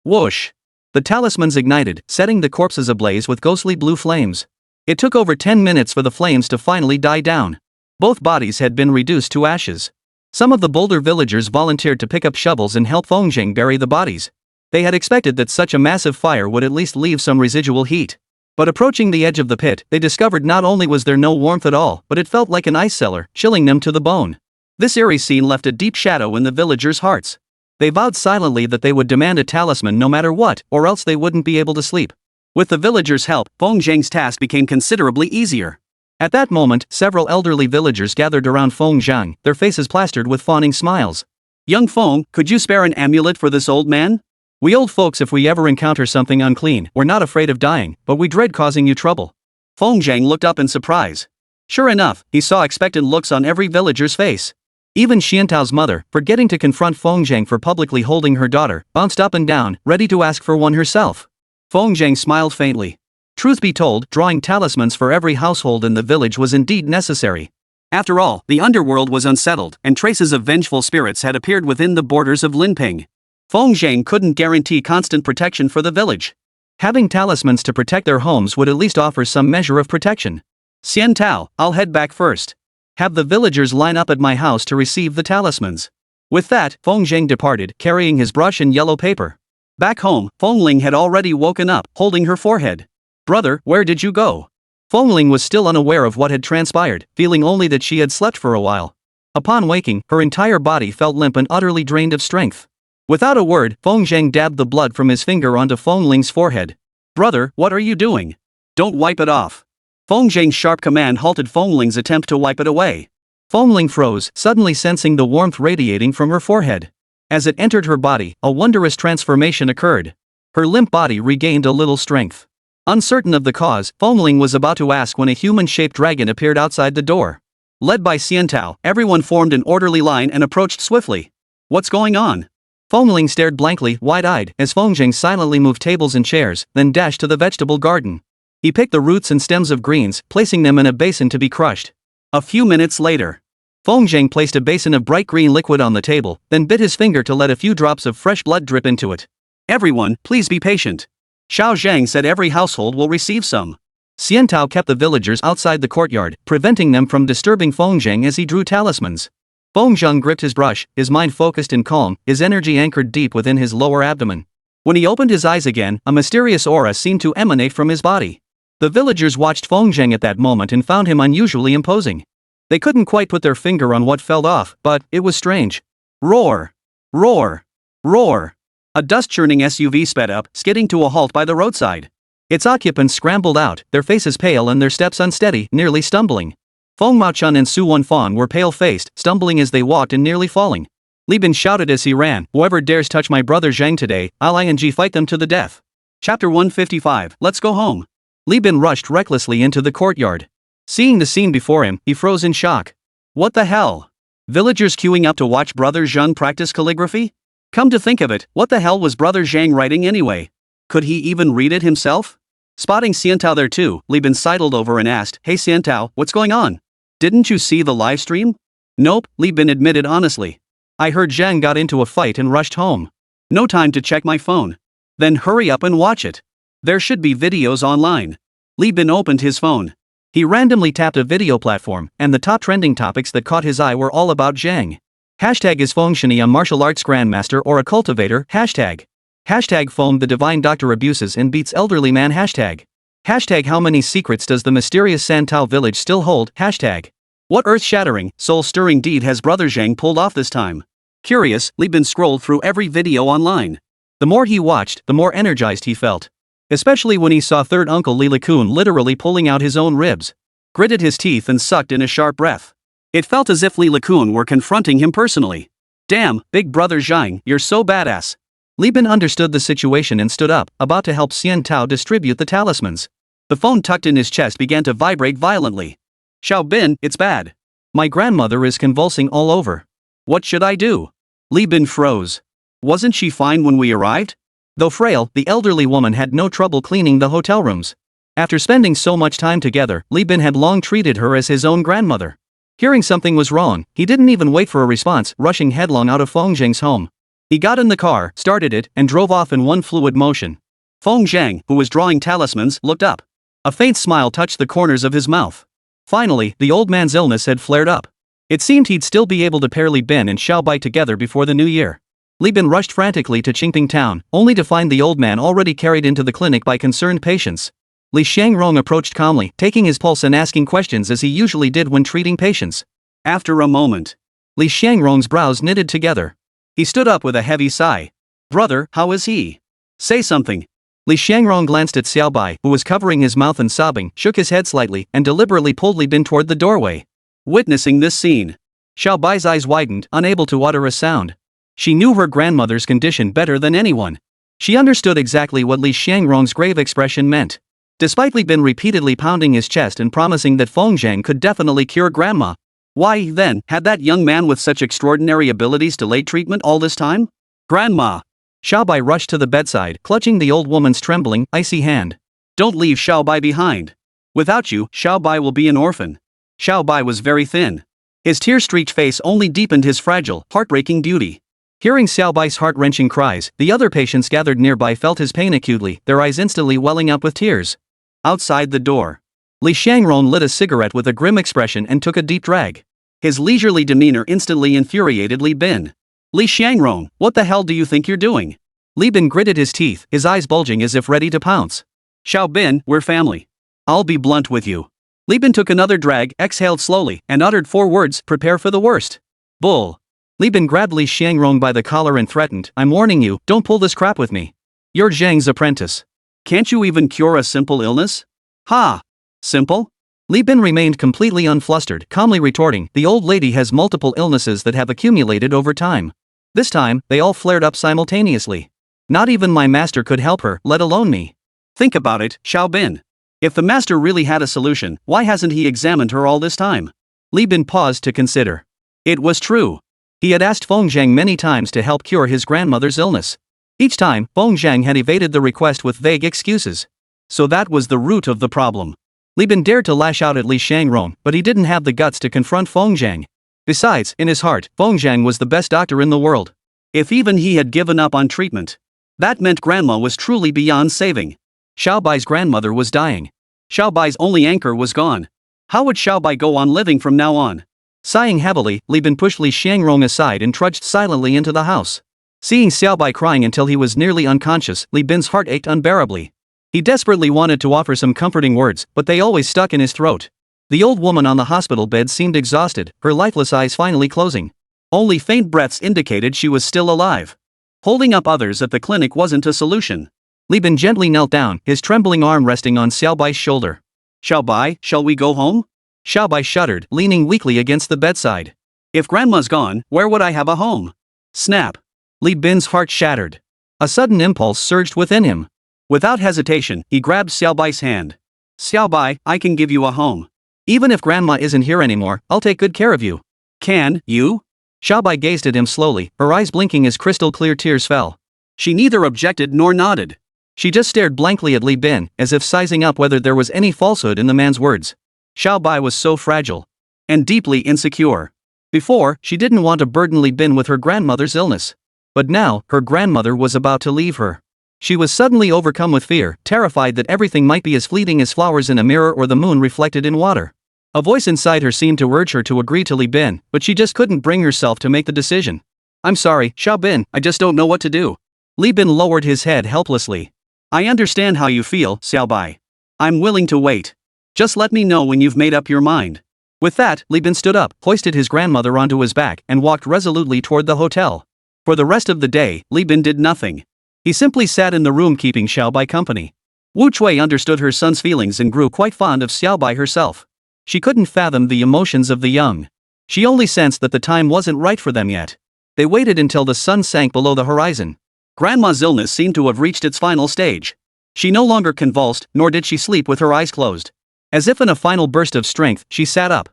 Whoosh! The talismans ignited, setting the corpses ablaze with ghostly blue flames. It took over 10 minutes for the flames to finally die down. Both bodies had been reduced to ashes. Some of the bolder villagers volunteered to pick up shovels and help Feng bury the bodies. They had expected that such a massive fire would at least leave some residual heat. But approaching the edge of the pit, they discovered not only was there no warmth at all, but it felt like an ice cellar, chilling them to the bone. This eerie scene left a deep shadow in the villagers' hearts. They vowed silently that they would demand a talisman no matter what, or else they wouldn't be able to sleep. With the villagers' help, Feng Zhang's task became considerably easier. At that moment, several elderly villagers gathered around Feng Zhang, their faces plastered with fawning smiles. "Young Feng, could you spare an amulet for this old man? We old folks, if we ever encounter something unclean, we're not afraid of dying, but we dread causing you trouble." Feng Zhang looked up in surprise. Sure enough, he saw expectant looks on every villager's face. Even Xiantao's mother, forgetting to confront Feng Zhang for publicly holding her daughter, bounced up and down, ready to ask for one herself. Feng Zhang smiled faintly. Truth be told, drawing talismans for every household in the village was indeed necessary. After all, the underworld was unsettled, and traces of vengeful spirits had appeared within the borders of Linping. Feng Zhang couldn't guarantee constant protection for the village. Having talismans to protect their homes would at least offer some measure of protection. "Xiantao, I'll head back first. Have the villagers line up at my house to receive the talismans." With that, Feng Zhang departed, carrying his brush and yellow paper. Back home, Feng Ling had already woken up, holding her forehead. "Brother, where did you go?" Feng Ling was still unaware of what had transpired, feeling only that she had slept for a while. Upon waking, her entire body felt limp and utterly drained of strength. Without a word, Feng Zhang dabbed the blood from his finger onto Feng Ling's forehead. "Brother, what are you doing? Don't wipe it off." Feng Zhang's sharp command halted Feng Ling's attempt to wipe it away. Feng Ling froze, suddenly sensing the warmth radiating from her forehead. As it entered her body, a wondrous transformation occurred. Her limp body regained a little strength. Uncertain of the cause, Feng Ling was about to ask when a human-shaped dragon appeared outside the door. Led by Xiantao, everyone formed an orderly line and approached swiftly. "What's going on?" Feng Ling stared blankly, wide-eyed, as Feng Zhang silently moved tables and chairs, then dashed to the vegetable garden. He picked the roots and stems of greens, placing them in a basin to be crushed. A few minutes later, Feng Zhang placed a basin of bright green liquid on the table, then bit his finger to let a few drops of fresh blood drip into it. "Everyone, please be patient. Xiao Zhang said every household will receive some." Xiantao kept the villagers outside the courtyard, preventing them from disturbing Feng Zhang as he drew talismans. Feng Zhang gripped his brush, his mind focused and calm, his energy anchored deep within his lower abdomen. When he opened his eyes again, a mysterious aura seemed to emanate from his body. The villagers watched Feng Zhang at that moment and found him unusually imposing. They couldn't quite put their finger on what fell off, but it was strange. Roar! Roar! Roar! A dust-churning SUV sped up, skidding to a halt by the roadside. Its occupants scrambled out, their faces pale and their steps unsteady, nearly stumbling. Feng Maochun and Su Wenfan were pale-faced, stumbling as they walked and nearly falling. Li Bin shouted as he ran, "Whoever dares touch my brother Zhang today, I'll fight them to the death." Chapter 155, Let's Go Home. Li Bin rushed recklessly into the courtyard. Seeing the scene before him, he froze in shock. What the hell? Villagers queuing up to watch Brother Zhang practice calligraphy? Come to think of it, what the hell was Brother Zhang writing anyway? Could he even read it himself? Spotting Xiantao there too, Li Bin sidled over and asked, "Hey Xiantao, what's going on? Didn't you see the live stream?" "Nope," Li Bin admitted honestly. "I heard Zhang got into a fight and rushed home. No time to check my phone." "Then hurry up and watch it. There should be videos online." Li Bin opened his phone. He randomly tapped a video platform, and the top trending topics that caught his eye were all about Zhang. Hashtag is Feng Shini a martial arts grandmaster or a cultivator? Hashtag. Hashtag Feng the divine doctor abuses and beats elderly man. Hashtag. Hashtag how many secrets does the mysterious Santao village still hold? Hashtag. What earth-shattering, soul-stirring deed has Brother Zhang pulled off this time? Curious, Li Bin scrolled through every video online. The more he watched, the more energized he felt. Especially when he saw third uncle Li Likun literally pulling out his own ribs. Gritted his teeth and sucked in a sharp breath. It felt as if Li Likun were confronting him personally. Damn, big brother Zhang, you're so badass. Li Bin understood the situation and stood up, about to help Xiantao distribute the talismans. The phone tucked in his chest began to vibrate violently. Xiao Bin, it's bad. My grandmother is convulsing all over. What should I do? Li Bin froze. Wasn't she fine when we arrived? Though frail, the elderly woman had no trouble cleaning the hotel rooms. After spending so much time together, Li Bin had long treated her as his own grandmother. Hearing something was wrong, he didn't even wait for a response, rushing headlong out of Feng Zhang's home. He got in the car, started it, and drove off in one fluid motion. Feng Zhang, who was drawing talismans, looked up. A faint smile touched the corners of his mouth. Finally, the old man's illness had flared up. It seemed he'd still be able to pair Li Bin and Xiao Bai together before the new year. Li Bin rushed frantically to Qingping town, only to find the old man already carried into the clinic by concerned patients. Li Xiangrong approached calmly, taking his pulse and asking questions as he usually did when treating patients. After a moment, Li Xiangrong's brows knitted together. He stood up with a heavy sigh. Brother, how is he? Say something. Li Xiangrong glanced at Xiaobai, who was covering his mouth and sobbing, shook his head slightly, and deliberately pulled Li Bin toward the doorway. Witnessing this scene, Xiaobai's eyes widened, unable to utter a sound. She knew her grandmother's condition better than anyone. She understood exactly what Li Xiangrong's grave expression meant. Despite Li Bin repeatedly pounding his chest and promising that Feng Zhang could definitely cure grandma, why, then, had that young man with such extraordinary abilities delayed treatment all this time? Grandma! Xiaobai rushed to the bedside, clutching the old woman's trembling, icy hand. Don't leave Xiaobai behind. Without you, Xiaobai will be an orphan. Xiaobai was very thin. His tear-streaked face only deepened his fragile, heartbreaking beauty. Hearing Xiaobai's heart-wrenching cries, the other patients gathered nearby felt his pain acutely, their eyes instantly welling up with tears. Outside the door, Li Xiangrong lit a cigarette with a grim expression and took a deep drag. His leisurely demeanor instantly infuriated Li Bin. Li Xiangrong, what the hell do you think you're doing? Li Bin gritted his teeth, his eyes bulging as if ready to pounce. Xiao Bin, we're family. I'll be blunt with you. Li Bin took another drag, exhaled slowly, and uttered 4 words, prepare for the worst. Bull. Li Bin grabbed Li Xiangrong by the collar and threatened, I'm warning you, don't pull this crap with me. You're Zhang's apprentice. Can't you even cure a simple illness? Ha! Simple? Li Bin remained completely unflustered, calmly retorting, the old lady has multiple illnesses that have accumulated over time. This time, they all flared up simultaneously. Not even my master could help her, let alone me. Think about it, Xiao Bin. If the master really had a solution, why hasn't he examined her all this time? Li Bin paused to consider. It was true. He had asked Feng Zhang many times to help cure his grandmother's illness. Each time, Feng Zhang had evaded the request with vague excuses. So that was the root of the problem. Li Bin dared to lash out at Li Xiangrong, but he didn't have the guts to confront Feng Zhang. Besides, in his heart, Feng Zhang was the best doctor in the world. If even he had given up on treatment, that meant grandma was truly beyond saving. Xiaobai's grandmother was dying. Xiaobai's only anchor was gone. How would Xiaobai go on living from now on? Sighing heavily, Li Bin pushed Li Xiangrong aside and trudged silently into the house. Seeing Xiaobai crying until he was nearly unconscious, Li Bin's heart ached unbearably. He desperately wanted to offer some comforting words, but they always stuck in his throat. The old woman on the hospital bed seemed exhausted, her lifeless eyes finally closing. Only faint breaths indicated she was still alive. Holding up others at the clinic wasn't a solution. Li Bin gently knelt down, his trembling arm resting on Xiaobai's shoulder. Xiaobai, shall we go home? Xiaobai shuddered, leaning weakly against the bedside. If grandma's gone, where would I have a home? Snap. Li Bin's heart shattered. A sudden impulse surged within him. Without hesitation, he grabbed Xiaobai's hand. Xiaobai, I can give you a home. Even if grandma isn't here anymore, I'll take good care of you. Can you? Xiaobai gazed at him slowly, her eyes blinking as crystal-clear tears fell. She neither objected nor nodded. She just stared blankly at Li Bin, as if sizing up whether there was any falsehood in the man's words. Xiaobai was so fragile. And deeply insecure. Before, she didn't want to burden Li Bin with her grandmother's illness. But now, her grandmother was about to leave her. She was suddenly overcome with fear, terrified that everything might be as fleeting as flowers in a mirror or the moon reflected in water. A voice inside her seemed to urge her to agree to Li Bin, but she just couldn't bring herself to make the decision. I'm sorry, Xiao Bin, I just don't know what to do. Li Bin lowered his head helplessly. I understand how you feel, Xiaobai. I'm willing to wait. Just let me know when you've made up your mind. With that, Li Bin stood up, hoisted his grandmother onto his back, and walked resolutely toward the hotel. For the rest of the day, Li Bin did nothing. He simply sat in the room keeping Xiaobai company. Wu Chui understood her son's feelings and grew quite fond of Xiaobai herself. She couldn't fathom the emotions of the young. She only sensed that the time wasn't right for them yet. They waited until the sun sank below the horizon. Grandma's illness seemed to have reached its final stage. She no longer convulsed, nor did she sleep with her eyes closed. As if in a final burst of strength, she sat up.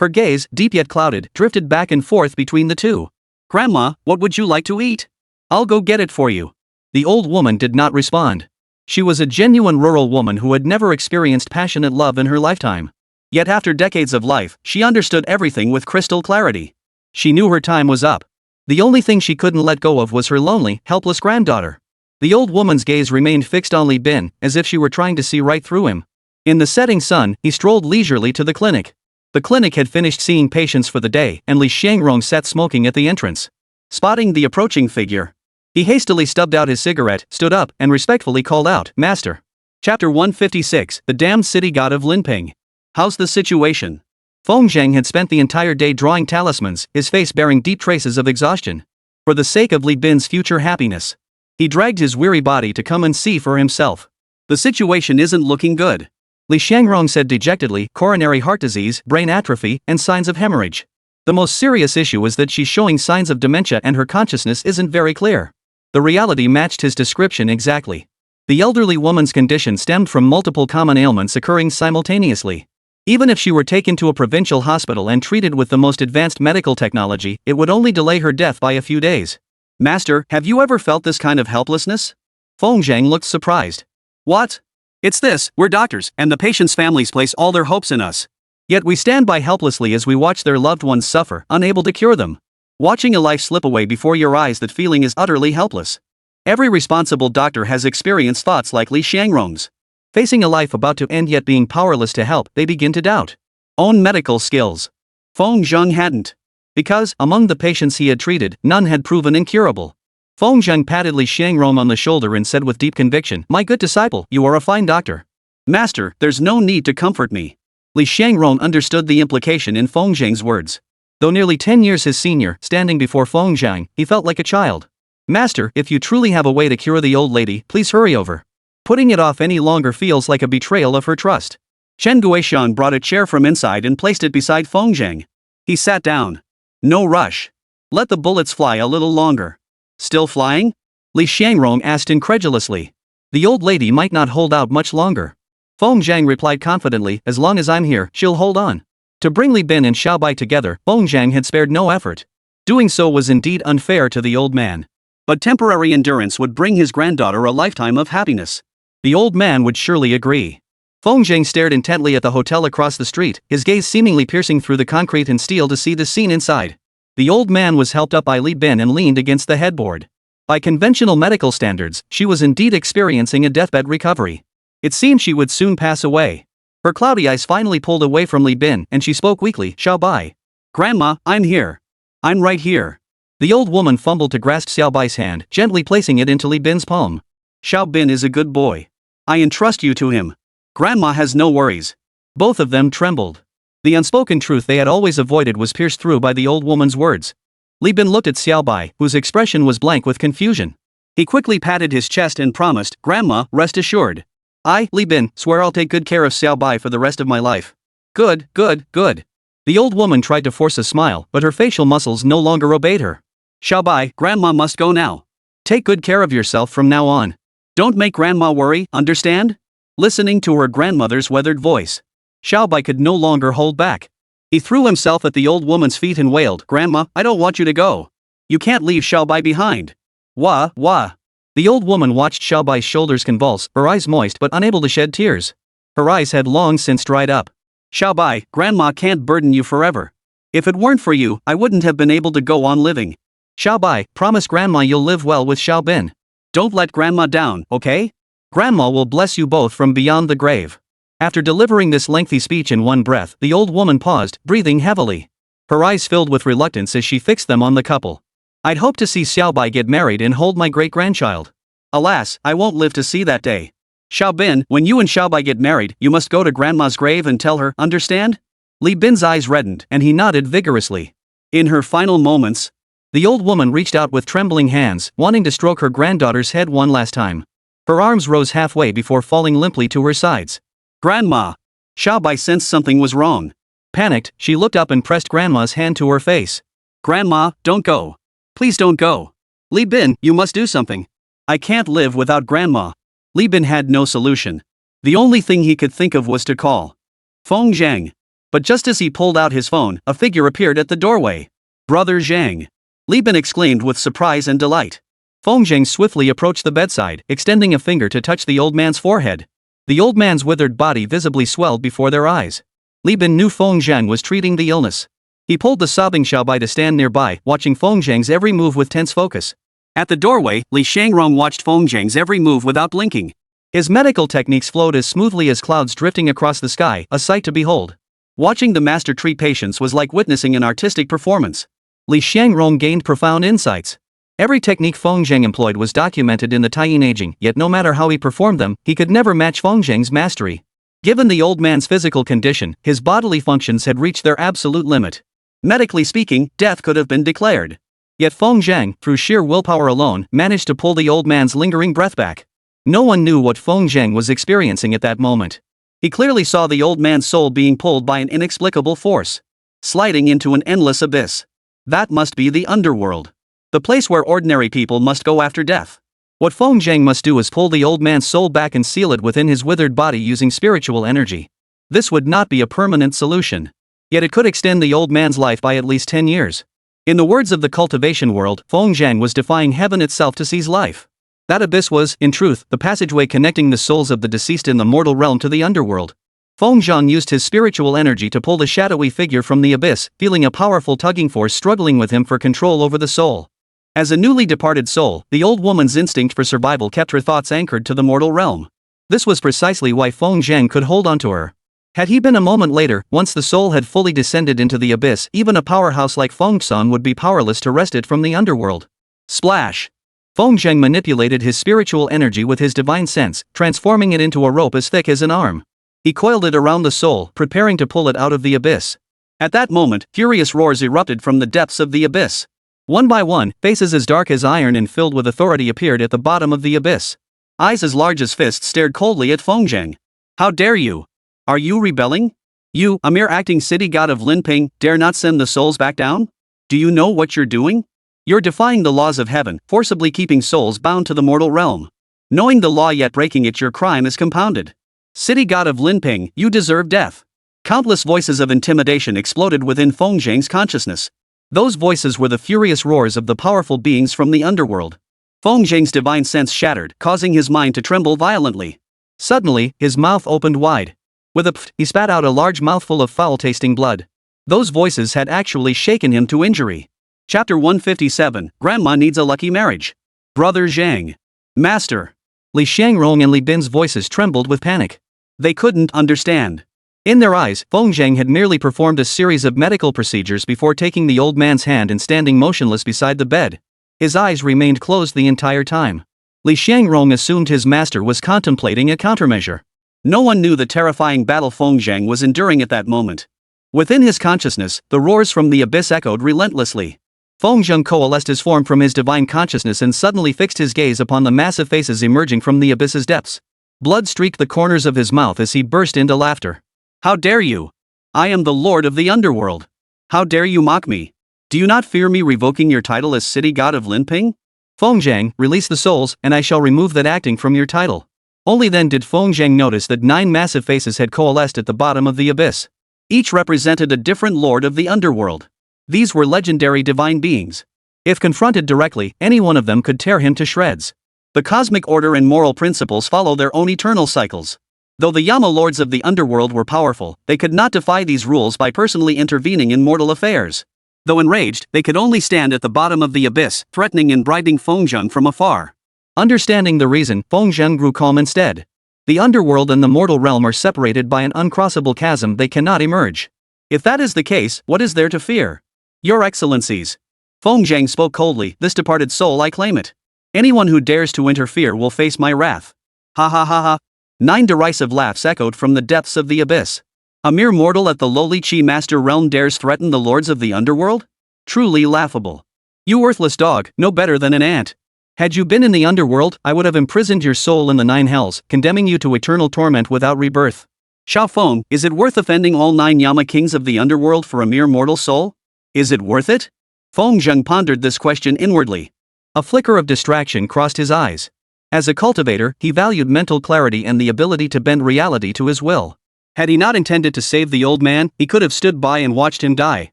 Her gaze, deep yet clouded, drifted back and forth between the two. Grandma, what would you like to eat? I'll go get it for you. The old woman did not respond. She was a genuine rural woman who had never experienced passionate love in her lifetime. Yet after decades of life, she understood everything with crystal clarity. She knew her time was up. The only thing she couldn't let go of was her lonely, helpless granddaughter. The old woman's gaze remained fixed on Li Bin, as if she were trying to see right through him. In the setting sun, he strolled leisurely to the clinic. The clinic had finished seeing patients for the day, and Li Xiangrong sat smoking at the entrance. Spotting the approaching figure, he hastily stubbed out his cigarette, stood up, and respectfully called out, Master. Chapter 156, The Damned City God of Linping. How's the situation? Feng Zhang had spent the entire day drawing talismans, his face bearing deep traces of exhaustion. For the sake of Li Bin's future happiness, he dragged his weary body to come and see for himself. The situation isn't looking good, Li Xiangrong said dejectedly, coronary heart disease, brain atrophy, and signs of hemorrhage. The most serious issue is that she's showing signs of dementia and her consciousness isn't very clear. The reality matched his description exactly. The elderly woman's condition stemmed from multiple common ailments occurring simultaneously. Even if she were taken to a provincial hospital and treated with the most advanced medical technology, it would only delay her death by a few days. Master, have you ever felt this kind of helplessness? Feng Zhang looked surprised. What? It's this, we're doctors, and the patients' families place all their hopes in us. Yet we stand by helplessly as we watch their loved ones suffer, unable to cure them. Watching a life slip away before your eyes, that feeling is utterly helpless. Every responsible doctor has experienced thoughts like Li Xiangrong's. Facing a life about to end yet being powerless to help, they begin to doubt own medical skills. Feng Zhang hadn't. Because, among the patients he had treated, none had proven incurable. Feng Zhang patted Li Xiangrong on the shoulder and said with deep conviction, "My good disciple, you are a fine doctor." Master, there's no need to comfort me. Li Xiangrong understood the implication in Feng Zhang's words. Though nearly 10 years his senior, standing before Feng Zhang, he felt like a child. Master, if you truly have a way to cure the old lady, please hurry over. Putting it off any longer feels like a betrayal of her trust. Chen Guishan brought a chair from inside and placed it beside Feng Zhang. He sat down. No rush. Let the bullets fly a little longer. Still flying? Li Xiangrong asked incredulously. The old lady might not hold out much longer. Feng Zhang replied confidently, as long as I'm here, she'll hold on. To bring Li Bin and Xiaobai together, Feng Zhang had spared no effort. Doing so was indeed unfair to the old man. But temporary endurance would bring his granddaughter a lifetime of happiness. The old man would surely agree. Feng Zhang stared intently at the hotel across the street, his gaze seemingly piercing through the concrete and steel to see the scene inside. The old man was helped up by Li Bin and leaned against the headboard. By conventional medical standards, she was indeed experiencing a deathbed recovery. It seemed she would soon pass away. Her cloudy eyes finally pulled away from Li Bin and she spoke weakly, "Xiaobai. Grandma, I'm here. I'm right here." The old woman fumbled to grasp Xiaobai's hand, gently placing it into Li Bin's palm. "Xiao Bin is a good boy. I entrust you to him. Grandma has no worries." Both of them trembled. The unspoken truth they had always avoided was pierced through by the old woman's words. Li Bin looked at Xiaobai, whose expression was blank with confusion. He quickly patted his chest and promised, "Grandma, rest assured. I, Li Bin, swear I'll take good care of Xiaobai for the rest of my life." Good, good, good. The old woman tried to force a smile, but her facial muscles no longer obeyed her. "Xiaobai, Grandma must go now. Take good care of yourself from now on. Don't make Grandma worry, understand?" Listening to her grandmother's weathered voice, Xiaobai could no longer hold back. He threw himself at the old woman's feet and wailed, "Grandma, I don't want you to go. You can't leave Xiaobai behind." Wah, wah. The old woman watched Xiaobai's shoulders convulse, her eyes moist but unable to shed tears. Her eyes had long since dried up. "Xiaobai, Grandma can't burden you forever. If it weren't for you, I wouldn't have been able to go on living. Xiaobai, promise Grandma you'll live well with Xiao Bin. Don't let Grandma down, okay? Grandma will bless you both from beyond the grave." After delivering this lengthy speech in one breath, the old woman paused, breathing heavily. Her eyes filled with reluctance as she fixed them on the couple. "I'd hoped to see Xiaobai get married and hold my great-grandchild. Alas, I won't live to see that day. Xiao Bin, when you and Xiaobai get married, you must go to Grandma's grave and tell her, understand?" Li Bin's eyes reddened, and he nodded vigorously. In her final moments, the old woman reached out with trembling hands, wanting to stroke her granddaughter's head one last time. Her arms rose halfway before falling limply to her sides. "Grandma!" Xiaobai sensed something was wrong. Panicked, she looked up and pressed Grandma's hand to her face. "Grandma, don't go. Please don't go. Li Bin, you must do something. I can't live without Grandma." Li Bin had no solution. The only thing he could think of was to call Feng Zhang. But just as he pulled out his phone, a figure appeared at the doorway. "Brother Zhang!" Li Bin exclaimed with surprise and delight. Feng Zhang swiftly approached the bedside, extending a finger to touch the old man's forehead. The old man's withered body visibly swelled before their eyes. Li Bin knew Feng Zhang was treating the illness. He pulled the sobbing Xiaobai to stand nearby, watching Feng Zhang's every move with tense focus. At the doorway, Li Xiangrong watched Feng Zhang's every move without blinking. His medical techniques flowed as smoothly as clouds drifting across the sky, a sight to behold. Watching the master treat patients was like witnessing an artistic performance. Li Xiangrong gained profound insights. Every technique Feng Zheng employed was documented in the Taiyin aging, yet no matter how he performed them, he could never match Feng Zheng's mastery. Given the old man's physical condition, his bodily functions had reached their absolute limit. Medically speaking, death could have been declared. Yet Feng Zheng, through sheer willpower alone, managed to pull the old man's lingering breath back. No one knew what Feng Zheng was experiencing at that moment. He clearly saw the old man's soul being pulled by an inexplicable force, sliding into an endless abyss. That must be the underworld. The place where ordinary people must go after death. What Feng Zheng must do is pull the old man's soul back and seal it within his withered body using spiritual energy. This would not be a permanent solution. Yet it could extend the old man's life by at least 10 years. In the words of the cultivation world, Feng Zheng was defying heaven itself to seize life. That abyss was, in truth, the passageway connecting the souls of the deceased in the mortal realm to the underworld. Feng Zheng used his spiritual energy to pull the shadowy figure from the abyss, feeling a powerful tugging force struggling with him for control over the soul. As a newly departed soul, the old woman's instinct for survival kept her thoughts anchored to the mortal realm. This was precisely why Feng Zheng could hold on to her. Had he been a moment later, once the soul had fully descended into the abyss, even a powerhouse like Feng Zheng would be powerless to wrest it from the underworld. Splash! Feng Zheng manipulated his spiritual energy with his divine sense, transforming it into a rope as thick as an arm. He coiled it around the soul, preparing to pull it out of the abyss. At that moment, furious roars erupted from the depths of the abyss. One by one, faces as dark as iron and filled with authority appeared at the bottom of the abyss. Eyes as large as fists stared coldly at Feng Zheng. How dare you? Are you rebelling? You, a mere acting city god of Linping, dare not send the souls back down? Do you know what you're doing? You're defying the laws of heaven, forcibly keeping souls bound to the mortal realm. Knowing the law yet breaking it, your crime is compounded. City god of Linping, you deserve death. Countless voices of intimidation exploded within Feng Zheng's consciousness. Those voices were the furious roars of the powerful beings from the underworld. Feng Zheng's divine sense shattered, causing his mind to tremble violently. Suddenly, his mouth opened wide. With a pft, he spat out a large mouthful of foul-tasting blood. Those voices had actually shaken him to injury. Chapter 157, Grandma Needs a Lucky Marriage. Brother Zhang. Master. Li Xiangrong and Li Bin's voices trembled with panic. They couldn't understand. In their eyes, Feng Zheng had merely performed a series of medical procedures before taking the old man's hand and standing motionless beside the bed. His eyes remained closed the entire time. Li Xiangrong assumed his master was contemplating a countermeasure. No one knew the terrifying battle Feng Zheng was enduring at that moment. Within his consciousness, the roars from the abyss echoed relentlessly. Feng Zheng coalesced his form from his divine consciousness and suddenly fixed his gaze upon the massive faces emerging from the abyss's depths. Blood streaked the corners of his mouth as he burst into laughter. How dare you? I am the Lord of the Underworld. How dare you mock me? Do you not fear me revoking your title as city god of Linping? Feng Zheng, release the souls, and I shall remove that acting from your title. Only then did Feng Zheng notice that 9 massive faces had coalesced at the bottom of the abyss. Each represented a different lord of the underworld. These were legendary divine beings. If confronted directly, any one of them could tear him to shreds. The cosmic order and moral principles follow their own eternal cycles. Though the Yama lords of the underworld were powerful, they could not defy these rules by personally intervening in mortal affairs. Though enraged, they could only stand at the bottom of the abyss, threatening and bribing Feng Zheng from afar. Understanding the reason, Feng Zheng grew calm instead. The underworld and the mortal realm are separated by an uncrossable chasm they cannot emerge. If that is the case, what is there to fear? Your Excellencies. Feng Zheng spoke coldly, this departed soul I claim it. Anyone who dares to interfere will face my wrath. Ha ha ha ha. 9 derisive laughs echoed from the depths of the abyss. A mere mortal at the lowly Chi Master realm dares threaten the lords of the underworld? Truly laughable. You worthless dog, no better than an ant. Had you been in the underworld, I would have imprisoned your soul in the 9 hells, condemning you to eternal torment without rebirth. Xiao Feng, is it worth offending all 9 Yama kings of the underworld for a mere mortal soul? Is it worth it? Feng Zheng pondered this question inwardly. A flicker of distraction crossed his eyes. As a cultivator, he valued mental clarity and the ability to bend reality to his will. Had he not intended to save the old man, he could have stood by and watched him die.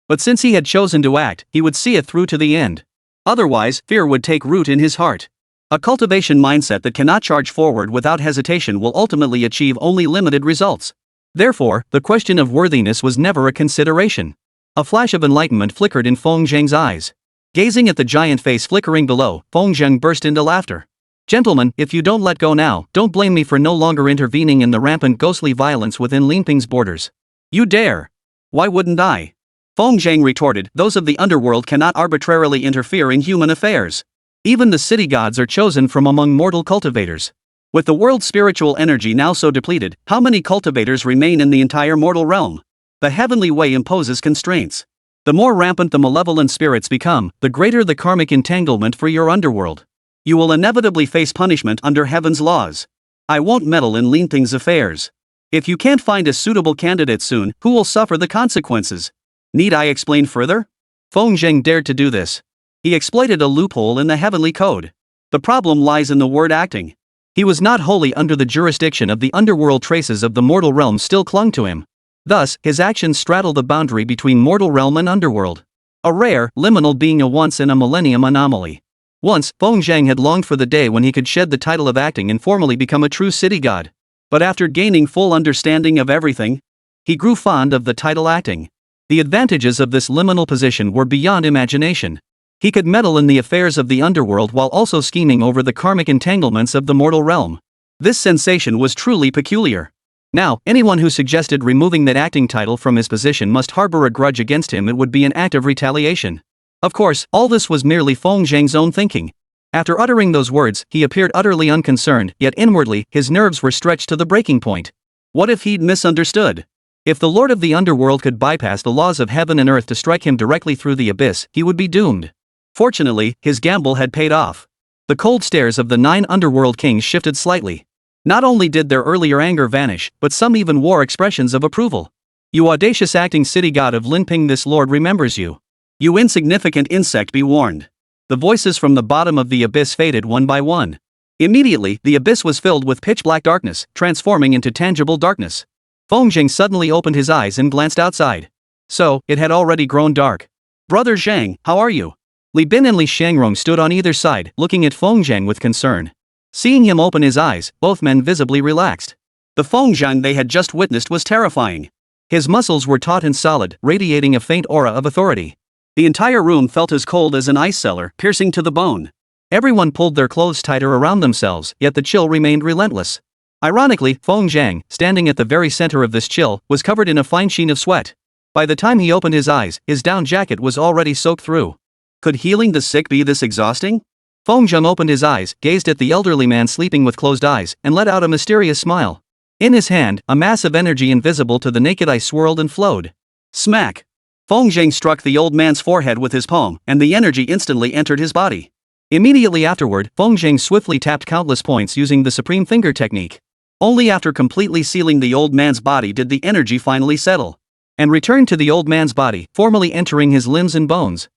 But since he had chosen to act, he would see it through to the end. Otherwise, fear would take root in his heart. A cultivation mindset that cannot charge forward without hesitation will ultimately achieve only limited results. Therefore, the question of worthiness was never a consideration. A flash of enlightenment flickered in Feng Zheng's eyes. Gazing at the giant face flickering below, Feng Zheng burst into laughter. Gentlemen, if you don't let go now, don't blame me for no longer intervening in the rampant ghostly violence within Linping's borders. You dare! Why wouldn't I? Feng Zhang retorted, those of the underworld cannot arbitrarily interfere in human affairs. Even the city gods are chosen from among mortal cultivators. With the world's spiritual energy now so depleted, how many cultivators remain in the entire mortal realm? The heavenly way imposes constraints. The more rampant the malevolent spirits become, the greater the karmic entanglement for your underworld. You will inevitably face punishment under heaven's laws. I won't meddle in Lin Thing's affairs. If you can't find a suitable candidate soon, who will suffer the consequences? Need I explain further? Feng Zhang dared to do this. He exploited a loophole in the heavenly code. The problem lies in the word acting. He was not wholly under the jurisdiction of the underworld. Traces of the mortal realm still clung to him. Thus, his actions straddle the boundary between mortal realm and underworld. A rare, liminal being, a once-in-a-millennium anomaly. Once, Feng Zhang had longed for the day when he could shed the title of acting and formally become a true city god. But after gaining full understanding of everything, he grew fond of the title acting. The advantages of this liminal position were beyond imagination. He could meddle in the affairs of the underworld while also scheming over the karmic entanglements of the mortal realm. This sensation was truly peculiar. Now, anyone who suggested removing that acting title from his position must harbor a grudge against him. It would be an act of retaliation. Of course, all this was merely Feng Zhang's own thinking. After uttering those words, he appeared utterly unconcerned, yet inwardly, his nerves were stretched to the breaking point. What if he'd misunderstood? If the Lord of the Underworld could bypass the laws of heaven and earth to strike him directly through the abyss, he would be doomed. Fortunately, his gamble had paid off. The cold stares of the 9 underworld kings shifted slightly. Not only did their earlier anger vanish, but some even wore expressions of approval. You audacious acting city god of Linping, this lord remembers you. You insignificant insect, be warned. The voices from the bottom of the abyss faded one by one. Immediately, the abyss was filled with pitch-black darkness, transforming into tangible darkness. Feng Zhang suddenly opened his eyes and glanced outside. So, it had already grown dark. Brother Zhang, how are you? Li Bin and Li Xiangrong stood on either side, looking at Feng Zhang with concern. Seeing him open his eyes, both men visibly relaxed. The Feng Zhang they had just witnessed was terrifying. His muscles were taut and solid, radiating a faint aura of authority. The entire room felt as cold as an ice cellar, piercing to the bone. Everyone pulled their clothes tighter around themselves, yet the chill remained relentless. Ironically, Feng Zhang, standing at the very center of this chill, was covered in a fine sheen of sweat. By the time he opened his eyes, his down jacket was already soaked through. Could healing the sick be this exhausting? Feng Zhang opened his eyes, gazed at the elderly man sleeping with closed eyes, and let out a mysterious smile. In his hand, a mass of energy invisible to the naked eye swirled and flowed. Smack! Feng Zhang struck the old man's forehead with his palm, and the energy instantly entered his body. Immediately afterward, Feng Zhang swiftly tapped countless points using the supreme finger technique. Only after completely sealing the old man's body did the energy finally settle and return to the old man's body, formally entering his limbs and bones.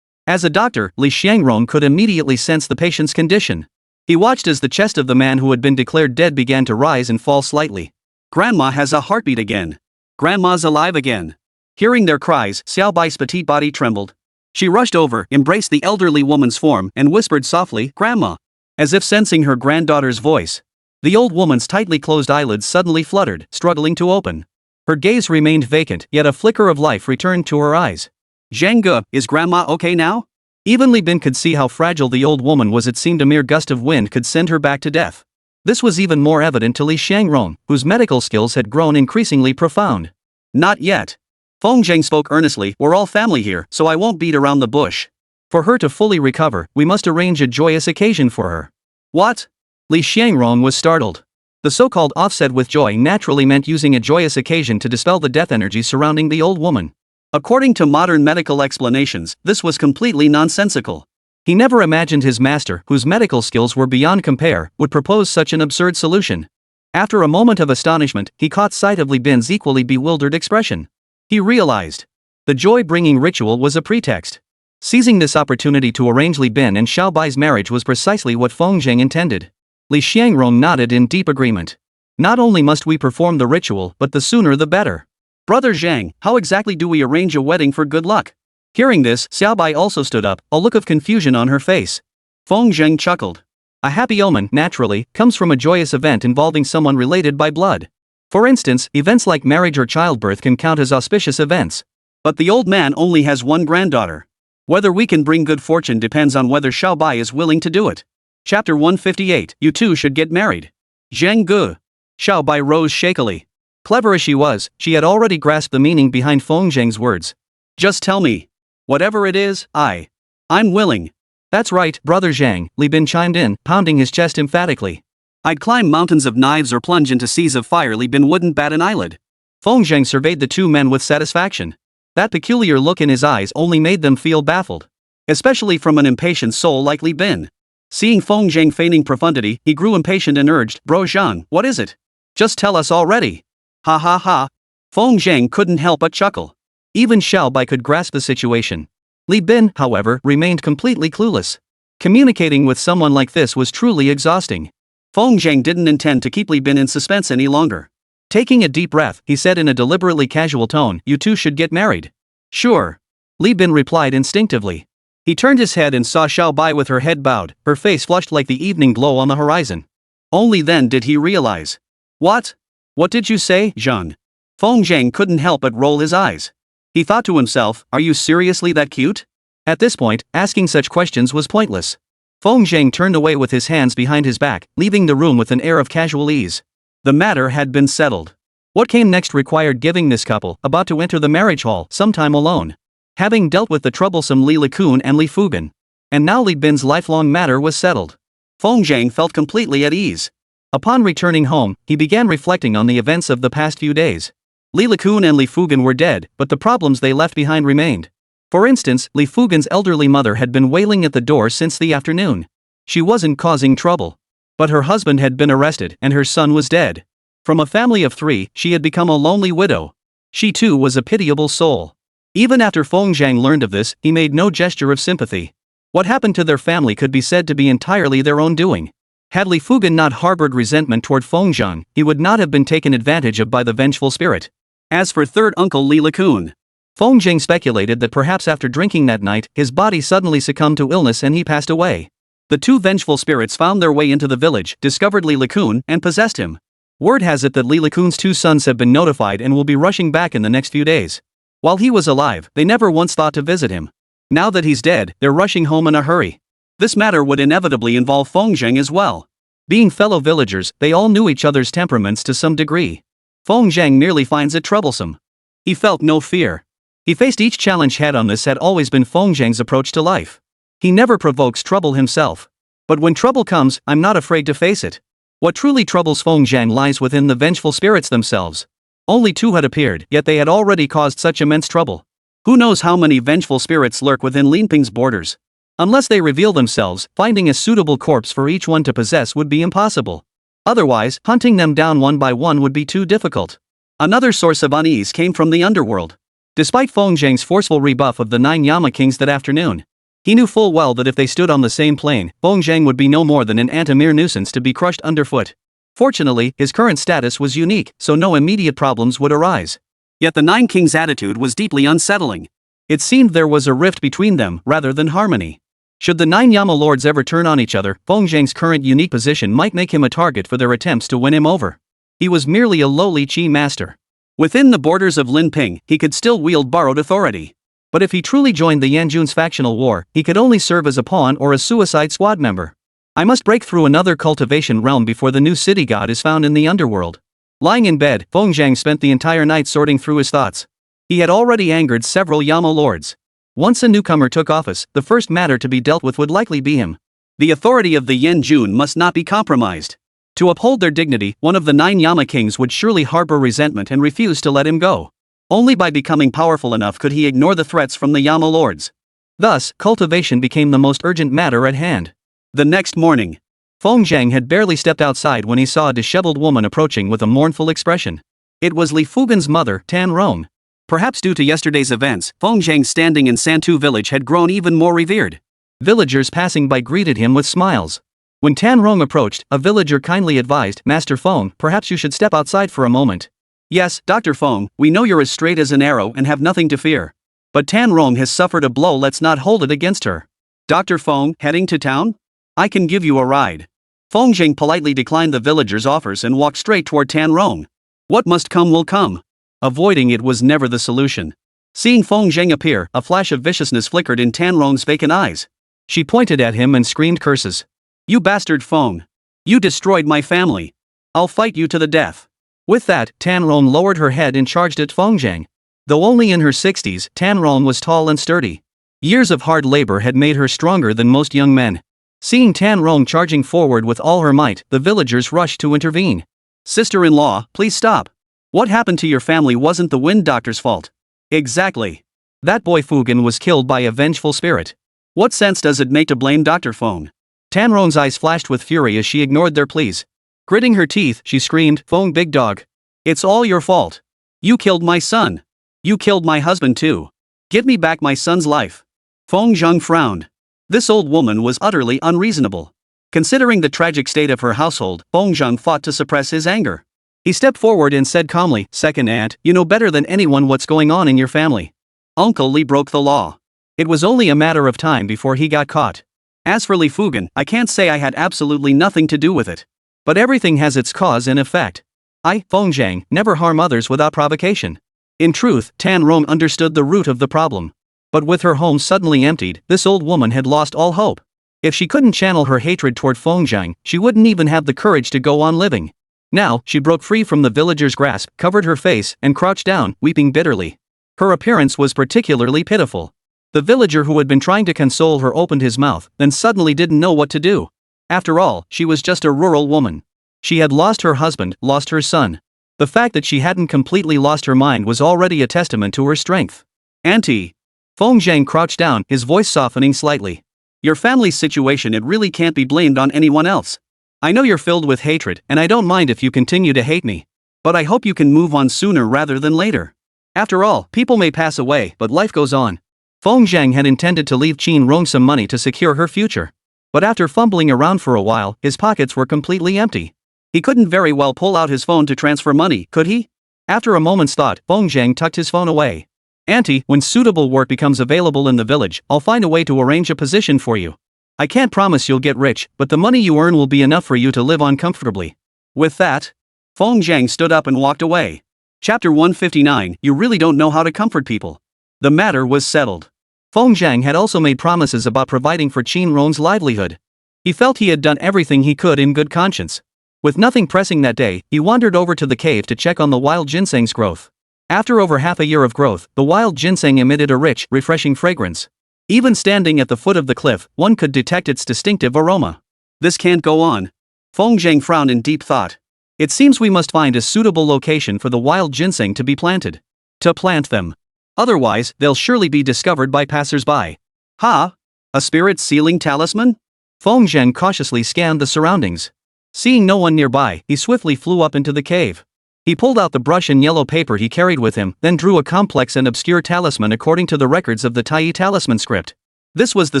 As a doctor, Li Xiangrong could immediately sense the patient's condition. He watched as the chest of the man who had been declared dead began to rise and fall slightly. Grandma has a heartbeat again. Grandma's alive again. Hearing their cries, Xiaobai's petite body trembled. She rushed over, embraced the elderly woman's form, and whispered softly, "Grandma." As if sensing her granddaughter's voice. The old woman's tightly closed eyelids suddenly fluttered, struggling to open. Her gaze remained vacant, yet a flicker of life returned to her eyes. Zhang Ge, is Grandma okay now? Even Li Bin could see how fragile the old woman was. It seemed a mere gust of wind could send her back to death. This was even more evident to Li Xiangrong, whose medical skills had grown increasingly profound. Not yet. Feng Zhang spoke earnestly, we're all family here, so I won't beat around the bush. For her to fully recover, we must arrange a joyous occasion for her. What? Li Xiangrong was startled. The so-called offset with joy naturally meant using a joyous occasion to dispel the death energy surrounding the old woman. According to modern medical explanations, this was completely nonsensical. He never imagined his master, whose medical skills were beyond compare, would propose such an absurd solution. After a moment of astonishment, he caught sight of Li Bin's equally bewildered expression. He realized the joy-bringing ritual was a pretext. Seizing this opportunity to arrange Li Bin and Xiaobai's marriage was precisely what Feng Zhang intended. Li Xiangrong nodded in deep agreement. Not only must we perform the ritual, but the sooner the better. Brother Zhang, how exactly do we arrange a wedding for good luck? Hearing this, Xiaobai also stood up, a look of confusion on her face. Feng Zhang chuckled. A happy omen, naturally, comes from a joyous event involving someone related by blood. For instance, events like marriage or childbirth can count as auspicious events. But the old man only has one granddaughter. Whether we can bring good fortune depends on whether Xiaobai is willing to do it. Chapter 158, You two should get married. Zhang Ge. Xiaobai rose shakily. Clever as she was, she had already grasped the meaning behind Feng Zhang's words. Just tell me. Whatever it is, I'm willing. That's right, Brother Zhang, Li Bin chimed in, pounding his chest emphatically. I'd climb mountains of knives or plunge into seas of fire. Li Bin wouldn't bat an eyelid. Feng Zhang surveyed the two men with satisfaction. That peculiar look in his eyes only made them feel baffled. Especially from an impatient soul like Li Bin. Seeing Feng Zhang feigning profundity, he grew impatient and urged, Bro Zhang, what is it? Just tell us already. Ha ha ha. Feng Zhang couldn't help but chuckle. Even Xiao Bai could grasp the situation. Li Bin, however, remained completely clueless. Communicating with someone like this was truly exhausting. Feng Zhang didn't intend to keep Li Bin in suspense any longer. Taking a deep breath, he said in a deliberately casual tone, you two should get married. Sure. Li Bin replied instinctively. He turned his head and saw Xiao Bai with her head bowed, her face flushed like the evening glow on the horizon. Only then did he realize. What? What did you say, Zhang? Feng Zhang couldn't help but roll his eyes. He thought to himself, are you seriously that cute? At this point, asking such questions was pointless. Feng Zhang turned away with his hands behind his back, leaving the room with an air of casual ease. The matter had been settled. What came next required giving this couple, about to enter the marriage hall, some time alone. Having dealt with the troublesome Li Likun and Li Fugan. And now Li Bin's lifelong matter was settled. Feng Zhang felt completely at ease. Upon returning home, he began reflecting on the events of the past few days. Li Likun and Li Fugan were dead, but the problems they left behind remained. For instance, Li Fugan's elderly mother had been wailing at the door since the afternoon. She wasn't causing trouble. But her husband had been arrested and her son was dead. From a family of 3, she had become a lonely widow. She too was a pitiable soul. Even after Feng Zhang learned of this, he made no gesture of sympathy. What happened to their family could be said to be entirely their own doing. Had Li Fugan not harbored resentment toward Feng Zhang, he would not have been taken advantage of by the vengeful spirit. As for third uncle Li Likun, Feng Zhang speculated that perhaps after drinking that night, his body suddenly succumbed to illness and he passed away. The two vengeful spirits found their way into the village, discovered Li Likun, and possessed him. Word has it that Li Likun's 2 sons have been notified and will be rushing back in the next few days. While he was alive, they never once thought to visit him. Now that he's dead, they're rushing home in a hurry. This matter would inevitably involve Feng Zhang as well. Being fellow villagers, they all knew each other's temperaments to some degree. Feng Zhang merely finds it troublesome. He felt no fear. He faced each challenge head-on. This had always been Feng Zhang's approach to life. He never provokes trouble himself. But when trouble comes, I'm not afraid to face it. What truly troubles Feng Zhang lies within the vengeful spirits themselves. Only 2 had appeared, yet they had already caused such immense trouble. Who knows how many vengeful spirits lurk within Linping's borders? Unless they reveal themselves, finding a suitable corpse for each one to possess would be impossible. Otherwise, hunting them down one by one would be too difficult. Another source of unease came from the underworld. Despite Feng Zhang's forceful rebuff of the 9 Yama kings that afternoon, he knew full well that if they stood on the same plane, Feng Zhang would be no more than an ant, a mere nuisance to be crushed underfoot. Fortunately, his current status was unique, so no immediate problems would arise. Yet the 9 kings' attitude was deeply unsettling. It seemed there was a rift between them rather than harmony. Should the 9 Yama lords ever turn on each other, Feng Zhang's current unique position might make him a target for their attempts to win him over. He was merely a lowly chi master. Within the borders of Linping, he could still wield borrowed authority. But if he truly joined the Yanjun's factional war, he could only serve as a pawn or a suicide squad member. I must break through another cultivation realm before the new city god is found in the underworld. Lying in bed, Feng Zhang spent the entire night sorting through his thoughts. He had already angered several Yama lords. Once a newcomer took office, the first matter to be dealt with would likely be him. The authority of the Yanjun must not be compromised. To uphold their dignity, one of the 9 Yama kings would surely harbor resentment and refuse to let him go. Only by becoming powerful enough could he ignore the threats from the Yama lords. Thus, cultivation became the most urgent matter at hand. The next morning, Feng Zhang had barely stepped outside when he saw a disheveled woman approaching with a mournful expression. It was Li Fugan's mother, Tan Rong. Perhaps due to yesterday's events, Feng Zhang's standing in Santu village had grown even more revered. Villagers passing by greeted him with smiles. When Tan Rong approached, a villager kindly advised, Master Feng, perhaps you should step outside for a moment. Yes, Dr. Feng, we know you're as straight as an arrow and have nothing to fear. But Tan Rong has suffered a blow, let's not hold it against her. Dr. Feng, heading to town? I can give you a ride. Feng Zhang politely declined the villager's offers and walked straight toward Tan Rong. What must come will come. Avoiding it was never the solution. Seeing Feng Zhang appear, a flash of viciousness flickered in Tan Rong's vacant eyes. She pointed at him and screamed curses. You bastard Feng. You destroyed my family. I'll fight you to the death. With that, Tan Rong lowered her head and charged at Feng Zhang. Though only in her 60s, Tanrong was tall and sturdy. Years of hard labor had made her stronger than most young men. Seeing Tanrong charging forward with all her might, the villagers rushed to intervene. Sister-in-law, please stop. What happened to your family wasn't the wind doctor's fault. Exactly. That boy Fugan was killed by a vengeful spirit. What sense does it make to blame Dr. Feng? Tanrong's eyes flashed with fury as she ignored their pleas. Gritting her teeth, she screamed, "Feng, big dog. It's all your fault. You killed my son. You killed my husband too. Give me back my son's life." Feng Zheng frowned. This old woman was utterly unreasonable. Considering the tragic state of her household, Feng Zheng fought to suppress his anger. He stepped forward and said calmly, "Second aunt, you know better than anyone what's going on in your family. Uncle Li broke the law. It was only a matter of time before he got caught. As for Li Fugan, I can't say I had absolutely nothing to do with it. But everything has its cause and effect. I, Feng Zhang, never harm others without provocation." In truth, Tan Rong understood the root of the problem. But with her home suddenly emptied, this old woman had lost all hope. If she couldn't channel her hatred toward Feng Zhang, she wouldn't even have the courage to go on living. Now, she broke free from the villager's grasp, covered her face, and crouched down, weeping bitterly. Her appearance was particularly pitiful. The villager who had been trying to console her opened his mouth, then suddenly didn't know what to do. After all, she was just a rural woman. She had lost her husband, lost her son. The fact that she hadn't completely lost her mind was already a testament to her strength. "Auntie." Feng Zhang crouched down, his voice softening slightly. "Your family's situation, it really can't be blamed on anyone else. I know you're filled with hatred, and I don't mind if you continue to hate me. But I hope you can move on sooner rather than later. After all, people may pass away, but life goes on." Feng Zhang had intended to leave Qin Rong some money to secure her future. But after fumbling around for a while, his pockets were completely empty. He couldn't very well pull out his phone to transfer money, could he? After a moment's thought, Feng Zhang tucked his phone away. "Auntie, when suitable work becomes available in the village, I'll find a way to arrange a position for you. I can't promise you'll get rich, but the money you earn will be enough for you to live on comfortably." With that, Feng Zhang stood up and walked away. Chapter 159, You really don't know how to comfort people. The matter was settled. Feng Zhang had also made promises about providing for Qin Rong's livelihood. He felt he had done everything he could in good conscience. With nothing pressing that day, he wandered over to the cave to check on the wild ginseng's growth. After over half a year of growth, the wild ginseng emitted a rich, refreshing fragrance. Even standing at the foot of the cliff, one could detect its distinctive aroma. This can't go on. Feng Zhang frowned in deep thought. It seems we must find a suitable location for the wild ginseng to be planted. To plant them. Otherwise, they'll surely be discovered by passers-by. Ha! A spirit sealing talisman? Feng Zhang cautiously scanned the surroundings. Seeing no one nearby, he swiftly flew up into the cave. He pulled out the brush and yellow paper he carried with him, then drew a complex and obscure talisman according to the records of the Tai talisman script. This was the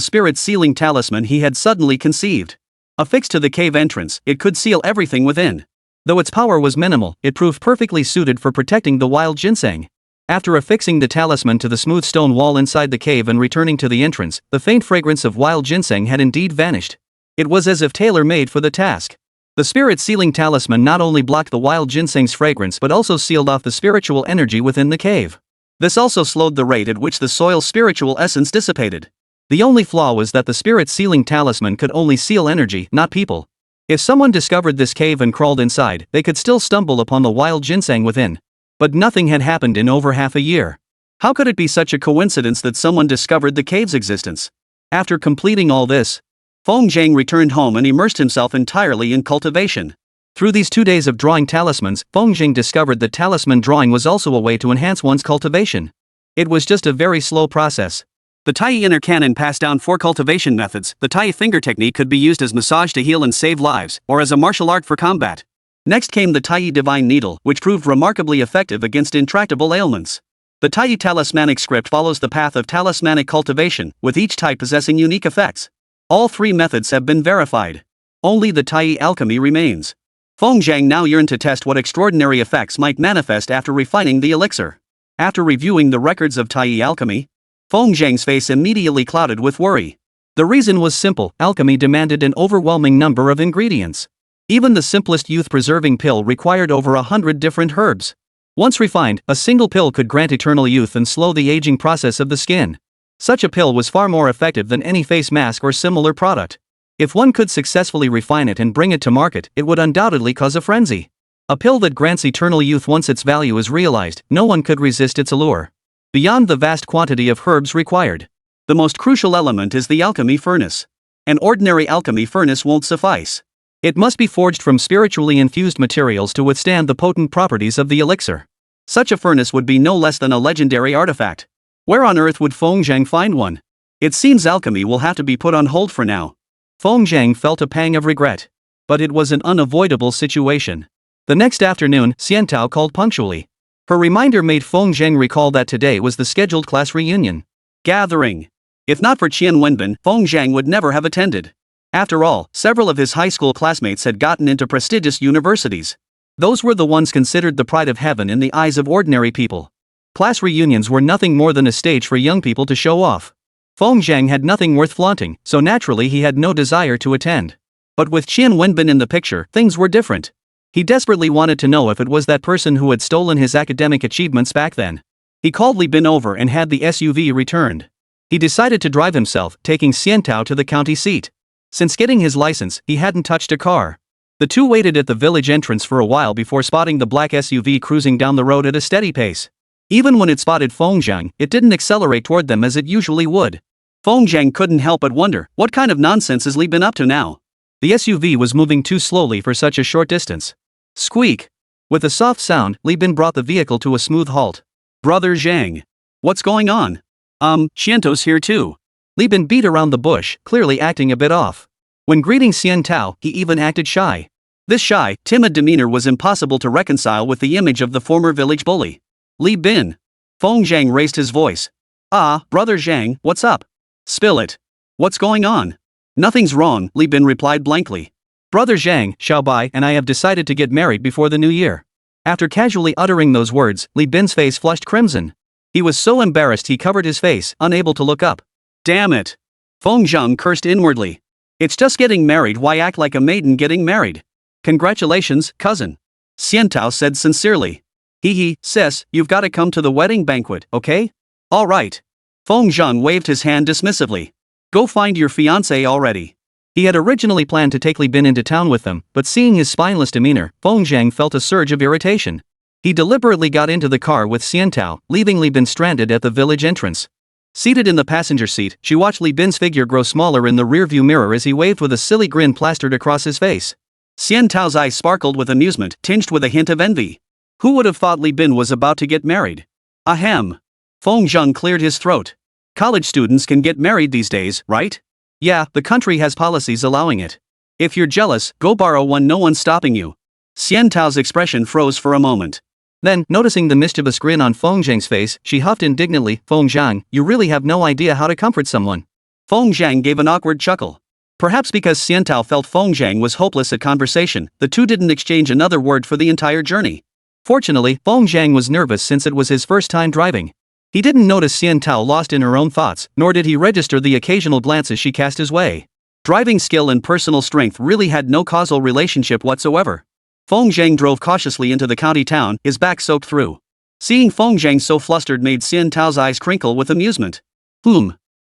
spirit sealing talisman he had suddenly conceived. Affixed to the cave entrance, it could seal everything within. Though its power was minimal, it proved perfectly suited for protecting the wild ginseng. After affixing the talisman to the smooth stone wall inside the cave and returning to the entrance, the faint fragrance of wild ginseng had indeed vanished. It was as if tailor-made for the task. The spirit sealing talisman not only blocked the wild ginseng's fragrance but also sealed off the spiritual energy within the cave. This also slowed the rate at which the soil's spiritual essence dissipated. The only flaw was that the spirit sealing talisman could only seal energy, not people. If someone discovered this cave and crawled inside, they could still stumble upon the wild ginseng within. But nothing had happened in over half a year. How could it be such a coincidence that someone discovered the cave's existence? After completing all this, Feng Zhang returned home and immersed himself entirely in cultivation. Through these 2 days of drawing talismans, Feng Zhang discovered that talisman drawing was also a way to enhance one's cultivation. It was just a very slow process. The Tai inner canon passed down 4 cultivation methods. The Tai finger technique could be used as massage to heal and save lives, or as a martial art for combat. Next came the Tai divine needle, which proved remarkably effective against intractable ailments. The Tai talismanic script follows the path of talismanic cultivation, with each type possessing unique effects. All 3 methods have been verified. Only the Tai alchemy remains. Feng Zhang now yearned to test what extraordinary effects might manifest after refining the elixir. After reviewing the records of Tai alchemy, Feng Zhang's face immediately clouded with worry. The reason was simple: alchemy demanded an overwhelming number of ingredients. Even the simplest youth-preserving pill required over 100 different herbs. Once refined, a single pill could grant eternal youth and slow the aging process of the skin. Such a pill was far more effective than any face mask or similar product. If one could successfully refine it and bring it to market, it would undoubtedly cause a frenzy. A pill that grants eternal youth once its value is realized, no one could resist its allure. beyond the vast quantity of herbs required. The most crucial element is the alchemy furnace. An ordinary alchemy furnace won't suffice. It must be forged from spiritually infused materials to withstand the potent properties of the elixir. Such a furnace would be no less than a legendary artifact. Where on earth would Feng Zhang find one? It seems alchemy will have to be put on hold for now. Feng Zhang felt a pang of regret. But it was an unavoidable situation. The next afternoon, Xiantao called punctually. Her reminder made Feng Zhang recall that today was the scheduled class reunion. Gathering. If not for Qian Wenbin, Feng Zhang would never have attended. After all, several of his high school classmates had gotten into prestigious universities. Those were the ones considered the pride of heaven in the eyes of ordinary people. Class reunions were nothing more than a stage for young people to show off. Feng Zhang had nothing worth flaunting, so naturally he had no desire to attend. But with Qian Wenbin in the picture, things were different. He desperately wanted to know if it was that person who had stolen his academic achievements back then. He called Li Bin over and had the SUV returned. He decided to drive himself, taking Xiantao to the county seat. Since getting his license, he hadn't touched a car. The two waited at the village entrance for a while before spotting the black SUV cruising down the road at a steady pace. Even when it spotted Feng Zhang, it didn't accelerate toward them as it usually would. Feng Zhang couldn't help but wonder, what kind of nonsense is Li Bin up to now? The SUV was moving too slowly for such a short distance. Squeak! With a soft sound, Li Bin brought the vehicle to a smooth halt. Brother Zhang. What's going on? Xianto's here too. Li Bin beat around the bush, clearly acting a bit off. When greeting Xiantao, he even acted shy. This shy, timid demeanor was impossible to reconcile with the image of the former village bully. Li Bin. Feng Zhang raised his voice. Ah, Brother Zhang, what's up? Spill it. What's going on? Nothing's wrong, Li Bin replied blankly. Brother Zhang, Xiaobai and I have decided to get married before the new year. After casually uttering those words, Li Bin's face flushed crimson. He was so embarrassed he covered his face, unable to look up. Damn it. Feng Zhang cursed inwardly. It's just getting married, why act like a maiden getting married? Congratulations, cousin. Xiantao said sincerely. Hee, sis, you've gotta come to the wedding banquet, okay? Alright. Feng Zhang waved his hand dismissively. Go find your fiancé already. He had originally planned to take Li Bin into town with them, but seeing his spineless demeanor, Feng Zhang felt a surge of irritation. He deliberately got into the car with Xiantao, leaving Li Bin stranded at the village entrance. Seated in the passenger seat, she watched Li Bin's figure grow smaller in the rearview mirror as he waved with a silly grin plastered across his face. Xiantao's eyes sparkled with amusement, tinged with a hint of envy. Who would have thought Li Bin was about to get married? Ahem. Feng Zhang cleared his throat. College students can get married these days, right? Yeah, the country has policies allowing it. If you're jealous, go borrow one, no one's stopping you. Xiantao's expression froze for a moment. Then, noticing the mischievous grin on Feng Zhang's face, she huffed indignantly, Feng Zhang, you really have no idea how to comfort someone. Feng Zhang gave an awkward chuckle. Perhaps because Xiantao felt Feng Zhang was hopeless at conversation, the two didn't exchange another word for the entire journey. Fortunately, Feng Zhang was nervous since it was his first time driving. He didn't notice Xiantao lost in her own thoughts, nor did he register the occasional glances she cast his way. Driving skill and personal strength really had no causal relationship whatsoever. Feng Zhang drove cautiously into the county town, his back soaked through. Seeing Feng Zhang so flustered made Xiantao's eyes crinkle with amusement.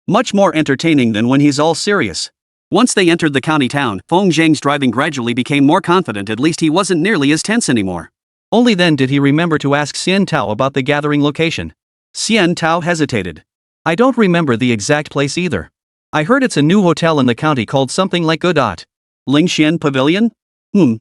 Much more entertaining than when he's all serious. Once they entered the county town, Feng Zhang's driving gradually became more confident, at least he wasn't nearly as tense anymore. Only then did he remember to ask Xiantao about the gathering location. Xiantao hesitated. I don't remember the exact place either. I heard it's a new hotel in the county called something like Godot. Lingxian Pavilion?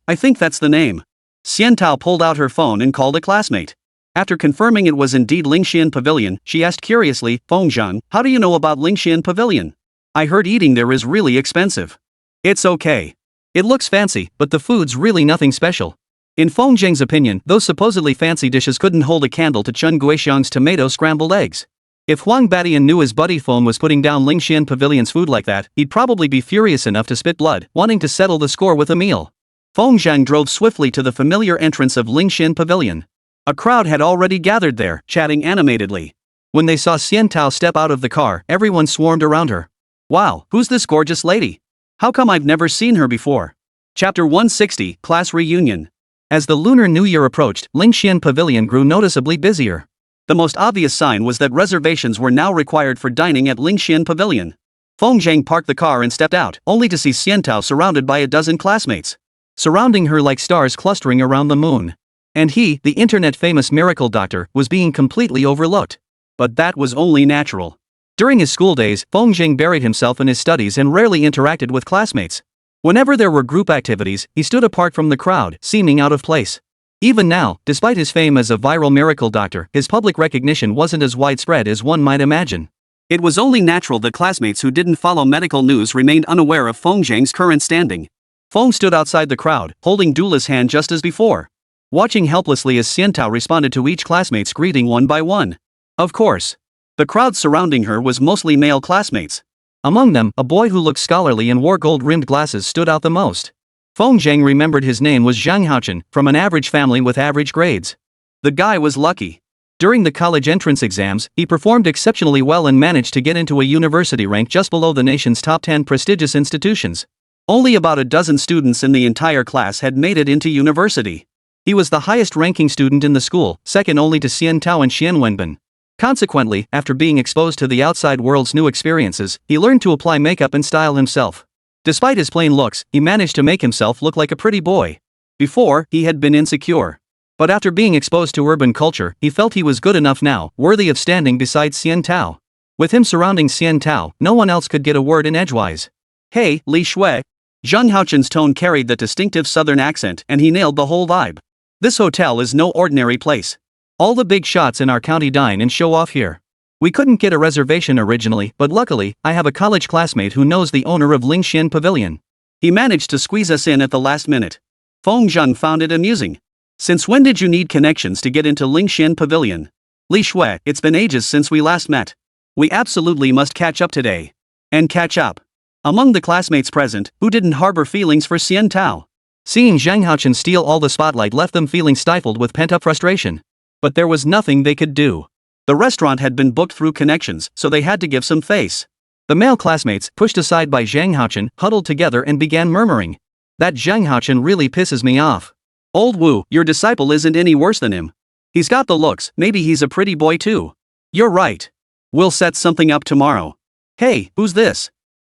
I think that's the name. Xiantao pulled out her phone and called a classmate. After confirming it was indeed Lingxian Pavilion, she asked curiously, Feng Zhang, how do you know about Lingxian Pavilion? I heard eating there is really expensive. It's okay. It looks fancy, but the food's really nothing special. In Feng Zhang's opinion, those supposedly fancy dishes couldn't hold a candle to Chun Guixiang's tomato scrambled eggs. If Huang Batian knew his buddy Feng was putting down Lingxian Pavilion's food like that, he'd probably be furious enough to spit blood, wanting to settle the score with a meal. Feng Zhang drove swiftly to the familiar entrance of Lingxian Pavilion. A crowd had already gathered there, chatting animatedly. When they saw Xiantao step out of the car, everyone swarmed around her. Wow, who's this gorgeous lady? How come I've never seen her before? Chapter 160, Class Reunion. As the Lunar New Year approached, Lingxian Pavilion grew noticeably busier. The most obvious sign was that reservations were now required for dining at Lingxian Pavilion. Feng Zhang parked the car and stepped out, only to see Xiantao surrounded by a dozen classmates. Surrounding her like stars clustering around the moon. And he, the internet-famous miracle doctor, was being completely overlooked. But that was only natural. During his school days, Feng Jing buried himself in his studies and rarely interacted with classmates. Whenever there were group activities, he stood apart from the crowd, seeming out of place. Even now, despite his fame as a viral miracle doctor, his public recognition wasn't as widespread as one might imagine. It was only natural that classmates who didn't follow medical news remained unaware of Feng Jing's current standing. Feng stood outside the crowd, holding Dula's hand just as before, watching helplessly as Xiantao responded to each classmate's greeting one by one. Of course, the crowd surrounding her was mostly male classmates. Among them, a boy who looked scholarly and wore gold-rimmed glasses stood out the most. Feng Jing remembered his name was Zhang Haochen, from an average family with average grades. The guy was lucky. During the college entrance exams, he performed exceptionally well and managed to get into a university rank just below the nation's top 10 prestigious institutions. Only about a dozen students in the entire class had made it into university. He was the highest-ranking student in the school, second only to Xiantao and Xianwenbin. Consequently, after being exposed to the outside world's new experiences, he learned to apply makeup and style himself. Despite his plain looks, he managed to make himself look like a pretty boy. Before, he had been insecure. But after being exposed to urban culture, he felt he was good enough now, worthy of standing beside Xiantao. With him surrounding Xiantao, no one else could get a word in edgewise. Hey, Li Shui. Zhang Haochen's tone carried the distinctive southern accent and he nailed the whole vibe. This hotel is no ordinary place. All the big shots in our county dine and show off here. We couldn't get a reservation originally, but luckily, I have a college classmate who knows the owner of Lingxian Pavilion. He managed to squeeze us in at the last minute. Feng Zheng found it amusing. Since when did you need connections to get into Lingxian Pavilion? Li Shui, it's been ages since we last met. We absolutely must catch up today. And catch up. Among the classmates present, who didn't harbor feelings for Xiantao? Seeing Zhang Haochen steal all the spotlight left them feeling stifled with pent-up frustration. But there was nothing they could do. The restaurant had been booked through connections, so they had to give some face. The male classmates, pushed aside by Zhang Haochen, huddled together and began murmuring. That Zhang Haochen really pisses me off. Old Wu, your disciple isn't any worse than him. He's got the looks, maybe he's a pretty boy too. You're right. We'll set something up tomorrow. Hey, who's this?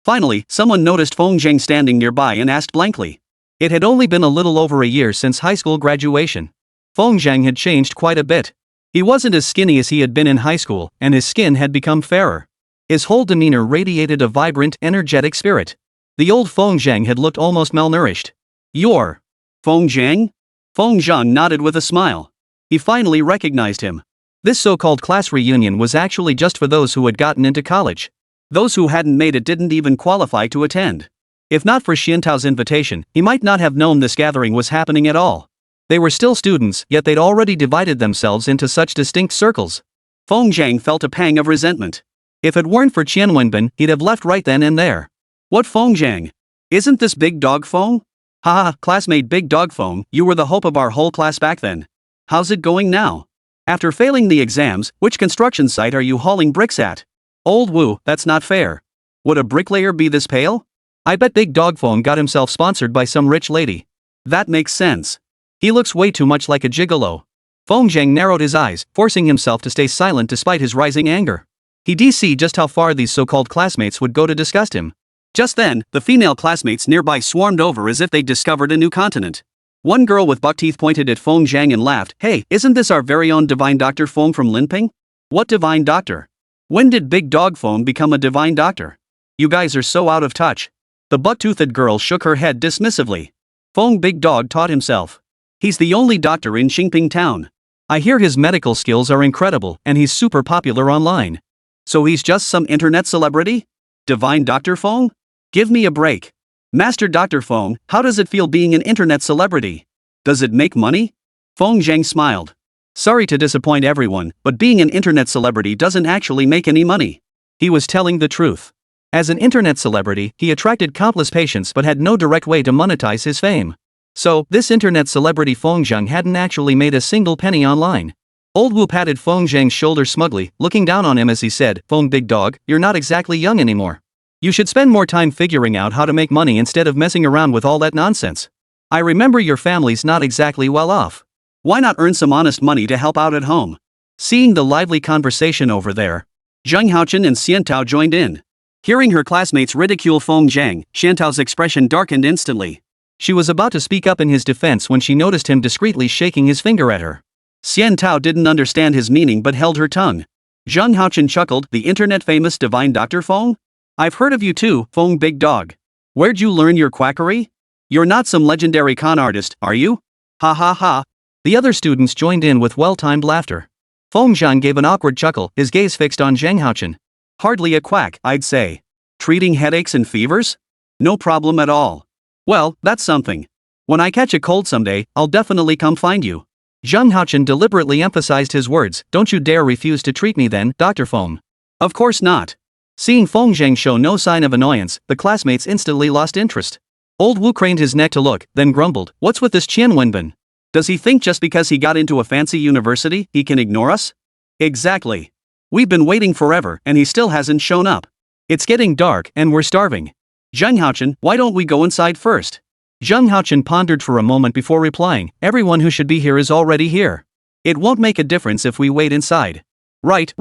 Finally, someone noticed Feng Jing standing nearby and asked blankly. It had only been a little over a year since high school graduation. Feng Jing had changed quite a bit. He wasn't as skinny as he had been in high school, and his skin had become fairer. His whole demeanor radiated a vibrant, energetic spirit. The old Feng Jing had looked almost malnourished. You're Feng Jing? Feng Zheng nodded with a smile. He finally recognized him. This so-called class reunion was actually just for those who had gotten into college. Those who hadn't made it didn't even qualify to attend. If not for Xiantao's invitation, he might not have known this gathering was happening at all. They were still students, yet they'd already divided themselves into such distinct circles. Feng Jing felt a pang of resentment. If it weren't for Qianwenbin, he'd have left right then and there. What Feng Jing? Isn't this Big Dog Feng? Haha, classmate Big Dog Feng, you were the hope of our whole class back then. How's it going now? After failing the exams, which construction site are you hauling bricks at? Old Wu, that's not fair. Would a bricklayer be this pale? I bet Big Dog Feng got himself sponsored by some rich lady. That makes sense. He looks way too much like a gigolo. Feng Jing narrowed his eyes, forcing himself to stay silent despite his rising anger. He did see just how far these so-called classmates would go to disgust him. Just then, the female classmates nearby swarmed over as if they'd discovered a new continent. One girl with buck teeth pointed at Feng Jing and laughed. Hey, isn't this our very own divine Dr. Feng from Linping? What divine doctor? When did Big Dog Feng become a divine doctor? You guys are so out of touch. The buck-toothed girl shook her head dismissively. Feng Big Dog taught himself. He's the only doctor in Xingping town. I hear his medical skills are incredible and he's super popular online. So he's just some internet celebrity? Divine Dr. Feng? Give me a break. Master Dr. Feng, how does it feel being an internet celebrity? Does it make money? Feng Jing smiled. Sorry to disappoint everyone, but being an internet celebrity doesn't actually make any money. He was telling the truth. As an internet celebrity, he attracted countless patients but had no direct way to monetize his fame. So, this internet celebrity Feng Jing hadn't actually made a single penny online. Old Wu patted Feng Jing's shoulder smugly, looking down on him as he said, Feng Big Dog, you're not exactly young anymore. You should spend more time figuring out how to make money instead of messing around with all that nonsense. I remember your family's not exactly well off. Why not earn some honest money to help out at home? Seeing the lively conversation over there, Zhang Haochen and Xiantao joined in. Hearing her classmates ridicule Feng Jing, Xiantao's expression darkened instantly. She was about to speak up in his defense when she noticed him discreetly shaking his finger at her. Xiantao didn't understand his meaning but held her tongue. Zhang Haochen chuckled, the internet-famous divine Dr. Feng? I've heard of you too, Feng Big Dog. Where'd you learn your quackery? You're not some legendary con artist, are you? Ha ha ha. The other students joined in with well-timed laughter. Feng Zhang gave an awkward chuckle, his gaze fixed on Zhang Haochen. Hardly a quack, I'd say. Treating headaches and fevers? No problem at all. Well, that's something. When I catch a cold someday, I'll definitely come find you. Zhang Haochen deliberately emphasized his words, don't you dare refuse to treat me then, Dr. Feng. Of course not. Seeing Feng Zhang show no sign of annoyance, the classmates instantly lost interest. Old Wu craned his neck to look, then grumbled, what's with this Qian Wenbin? Does he think just because he got into a fancy university, he can ignore us? Exactly. We've been waiting forever and he still hasn't shown up. It's getting dark and we're starving. Zhang Haochen, why don't we go inside first? Zhang Haochen pondered for a moment before replying, everyone who should be here is already here. It won't make a difference if we wait inside. Right.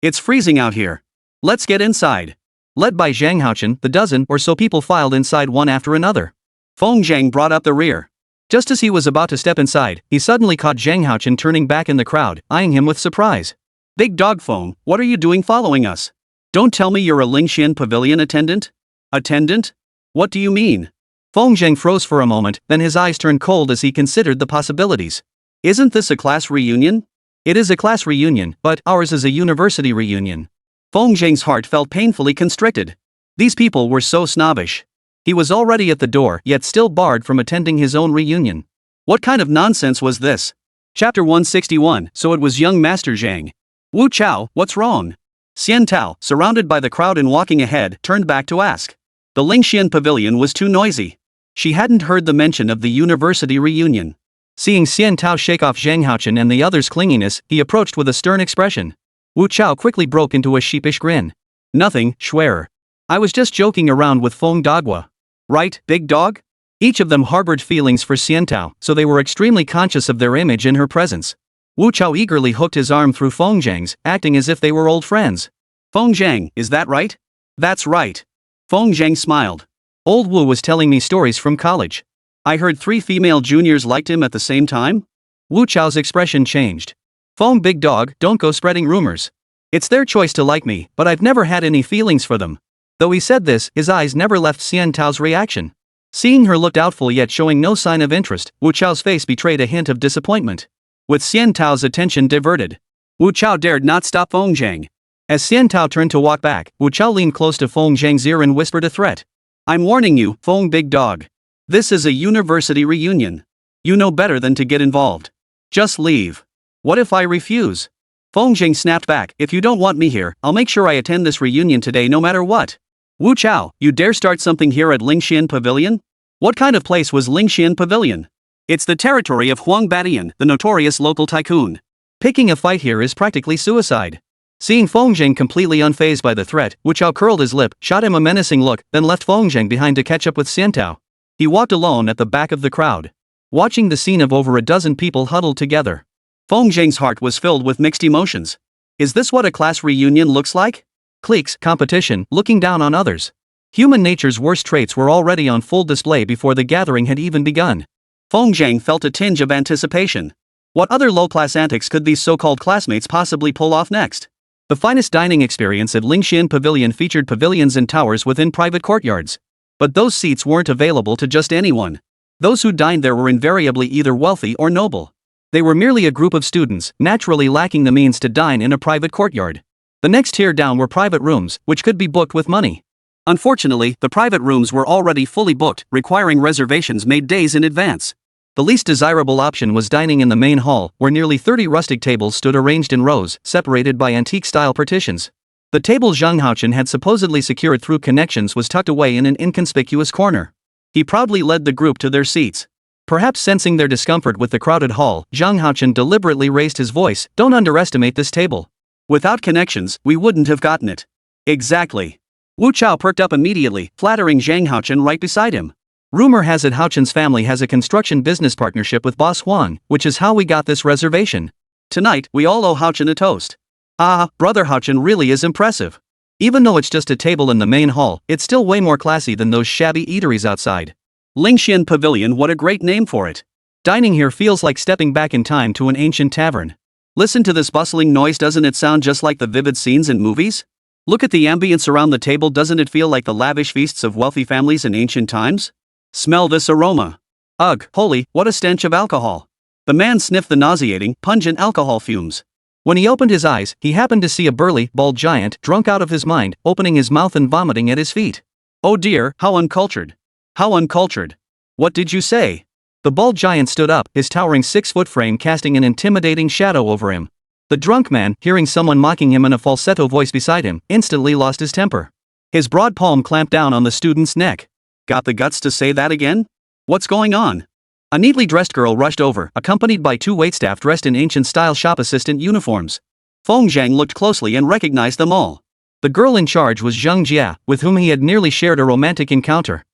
It's freezing out here. Let's get inside. Led by Zhang Haochen, the dozen or so people filed inside one after another. Feng Zhang brought up the rear. Just as he was about to step inside, he suddenly caught Zhang Haochen turning back in the crowd, eyeing him with surprise. Big Dog Feng, what are you doing following us? Don't tell me you're a Lingxian Pavilion attendant? Attendant? What do you mean? Feng Zhang froze for a moment, then his eyes turned cold as he considered the possibilities. Isn't this a class reunion? It is a class reunion, but ours is a university reunion. Feng Zhang's heart felt painfully constricted. These people were so snobbish. He was already at the door, yet still barred from attending his own reunion. What kind of nonsense was this? Chapter 161, so it was young Master Zhang. Wu Chao, what's wrong? Xian Tao, surrounded by the crowd and walking ahead, turned back to ask. The Lingxian Pavilion was too noisy. She hadn't heard the mention of the university reunion. Seeing Xian Tao shake off Zhang Haochen and the others' clinginess, he approached with a stern expression. Wu Chao quickly broke into a sheepish grin. Nothing, Schwerer. I was just joking around with Feng Dagua. Right, Big Dog? Each of them harbored feelings for Xian Tao, so they were extremely conscious of their image in her presence. Wu Chao eagerly hooked his arm through Feng Zhang's, acting as if they were old friends. Feng Zhang, is that right? That's right. Feng Zhang smiled. Old Wu was telling me stories from college. I heard 3 female juniors liked him at the same time? Wu Chao's expression changed. Feng Big Dog, don't go spreading rumors. It's their choice to like me, but I've never had any feelings for them. Though he said this, his eyes never left Xian Tao's reaction. Seeing her look doubtful yet showing no sign of interest, Wu Chao's face betrayed a hint of disappointment. With Xian Tao's attention diverted, Wu Chao dared not stop Feng Zhang. As Xian Tao turned to walk back, Wu Chao leaned close to Feng Zhang's ear and whispered a threat. I'm warning you, Feng Big Dog. This is a university reunion. You know better than to get involved. Just leave. What if I refuse? Feng Zhang snapped back, if you don't want me here, I'll make sure I attend this reunion today no matter what. Wu Chao, you dare start something here at Lingxian Pavilion? What kind of place was Lingxian Pavilion? It's the territory of Huang Batian, the notorious local tycoon. Picking a fight here is practically suicide. Seeing Feng Zhang completely unfazed by the threat, Wu Chao curled his lip, shot him a menacing look, then left Feng Zhang behind to catch up with Xian Tao. He walked alone at the back of the crowd, watching the scene of over a dozen people huddled together. Feng Zhang's heart was filled with mixed emotions. Is this what a class reunion looks like? Cliques, competition, looking down on others. Human nature's worst traits were already on full display before the gathering had even begun. Feng Zhang felt a tinge of anticipation. What other low-class antics could these so-called classmates possibly pull off next? The finest dining experience at Lingxian Pavilion featured pavilions and towers within private courtyards. But those seats weren't available to just anyone. Those who dined there were invariably either wealthy or noble. They were merely a group of students, naturally lacking the means to dine in a private courtyard. The next tier down were private rooms, which could be booked with money. Unfortunately, the private rooms were already fully booked, requiring reservations made days in advance. The least desirable option was dining in the main hall, where nearly 30 rustic tables stood arranged in rows, separated by antique-style partitions. The table Zhang Haochen had supposedly secured through connections was tucked away in an inconspicuous corner. He proudly led the group to their seats. Perhaps sensing their discomfort with the crowded hall, Zhang Haochen deliberately raised his voice, "Don't underestimate this table. Without connections, we wouldn't have gotten it." Exactly. Wu Chao perked up immediately, flattering Zhang Haochen right beside him. Rumor has it Haochen's family has a construction business partnership with Boss Huang, which is how we got this reservation. Tonight, we all owe Haochen a toast. Ah, Brother Haochen really is impressive. Even though it's just a table in the main hall, it's still way more classy than those shabby eateries outside. Lingxian Pavilion, what a great name for it. Dining here feels like stepping back in time to an ancient tavern. Listen to this bustling noise, doesn't it sound just like the vivid scenes in movies? Look at the ambience around the table, doesn't it feel like the lavish feasts of wealthy families in ancient times? Smell this aroma. Ugh, holy, what a stench of alcohol. The man sniffed the nauseating, pungent alcohol fumes. When he opened his eyes, he happened to see a burly, bald giant, drunk out of his mind, opening his mouth and vomiting at his feet. Oh dear, how uncultured. How uncultured. What did you say? The bald giant stood up, his towering 6-foot frame casting an intimidating shadow over him. The drunk man, hearing someone mocking him in a falsetto voice beside him, instantly lost his temper. His broad palm clamped down on the student's neck. Got the guts to say that again? What's going on? A neatly dressed girl rushed over, accompanied by 2 waitstaff dressed in ancient-style shop assistant uniforms. Feng looked closely and recognized them all. The girl in charge was Zheng Jia, with whom he had nearly shared a romantic encounter.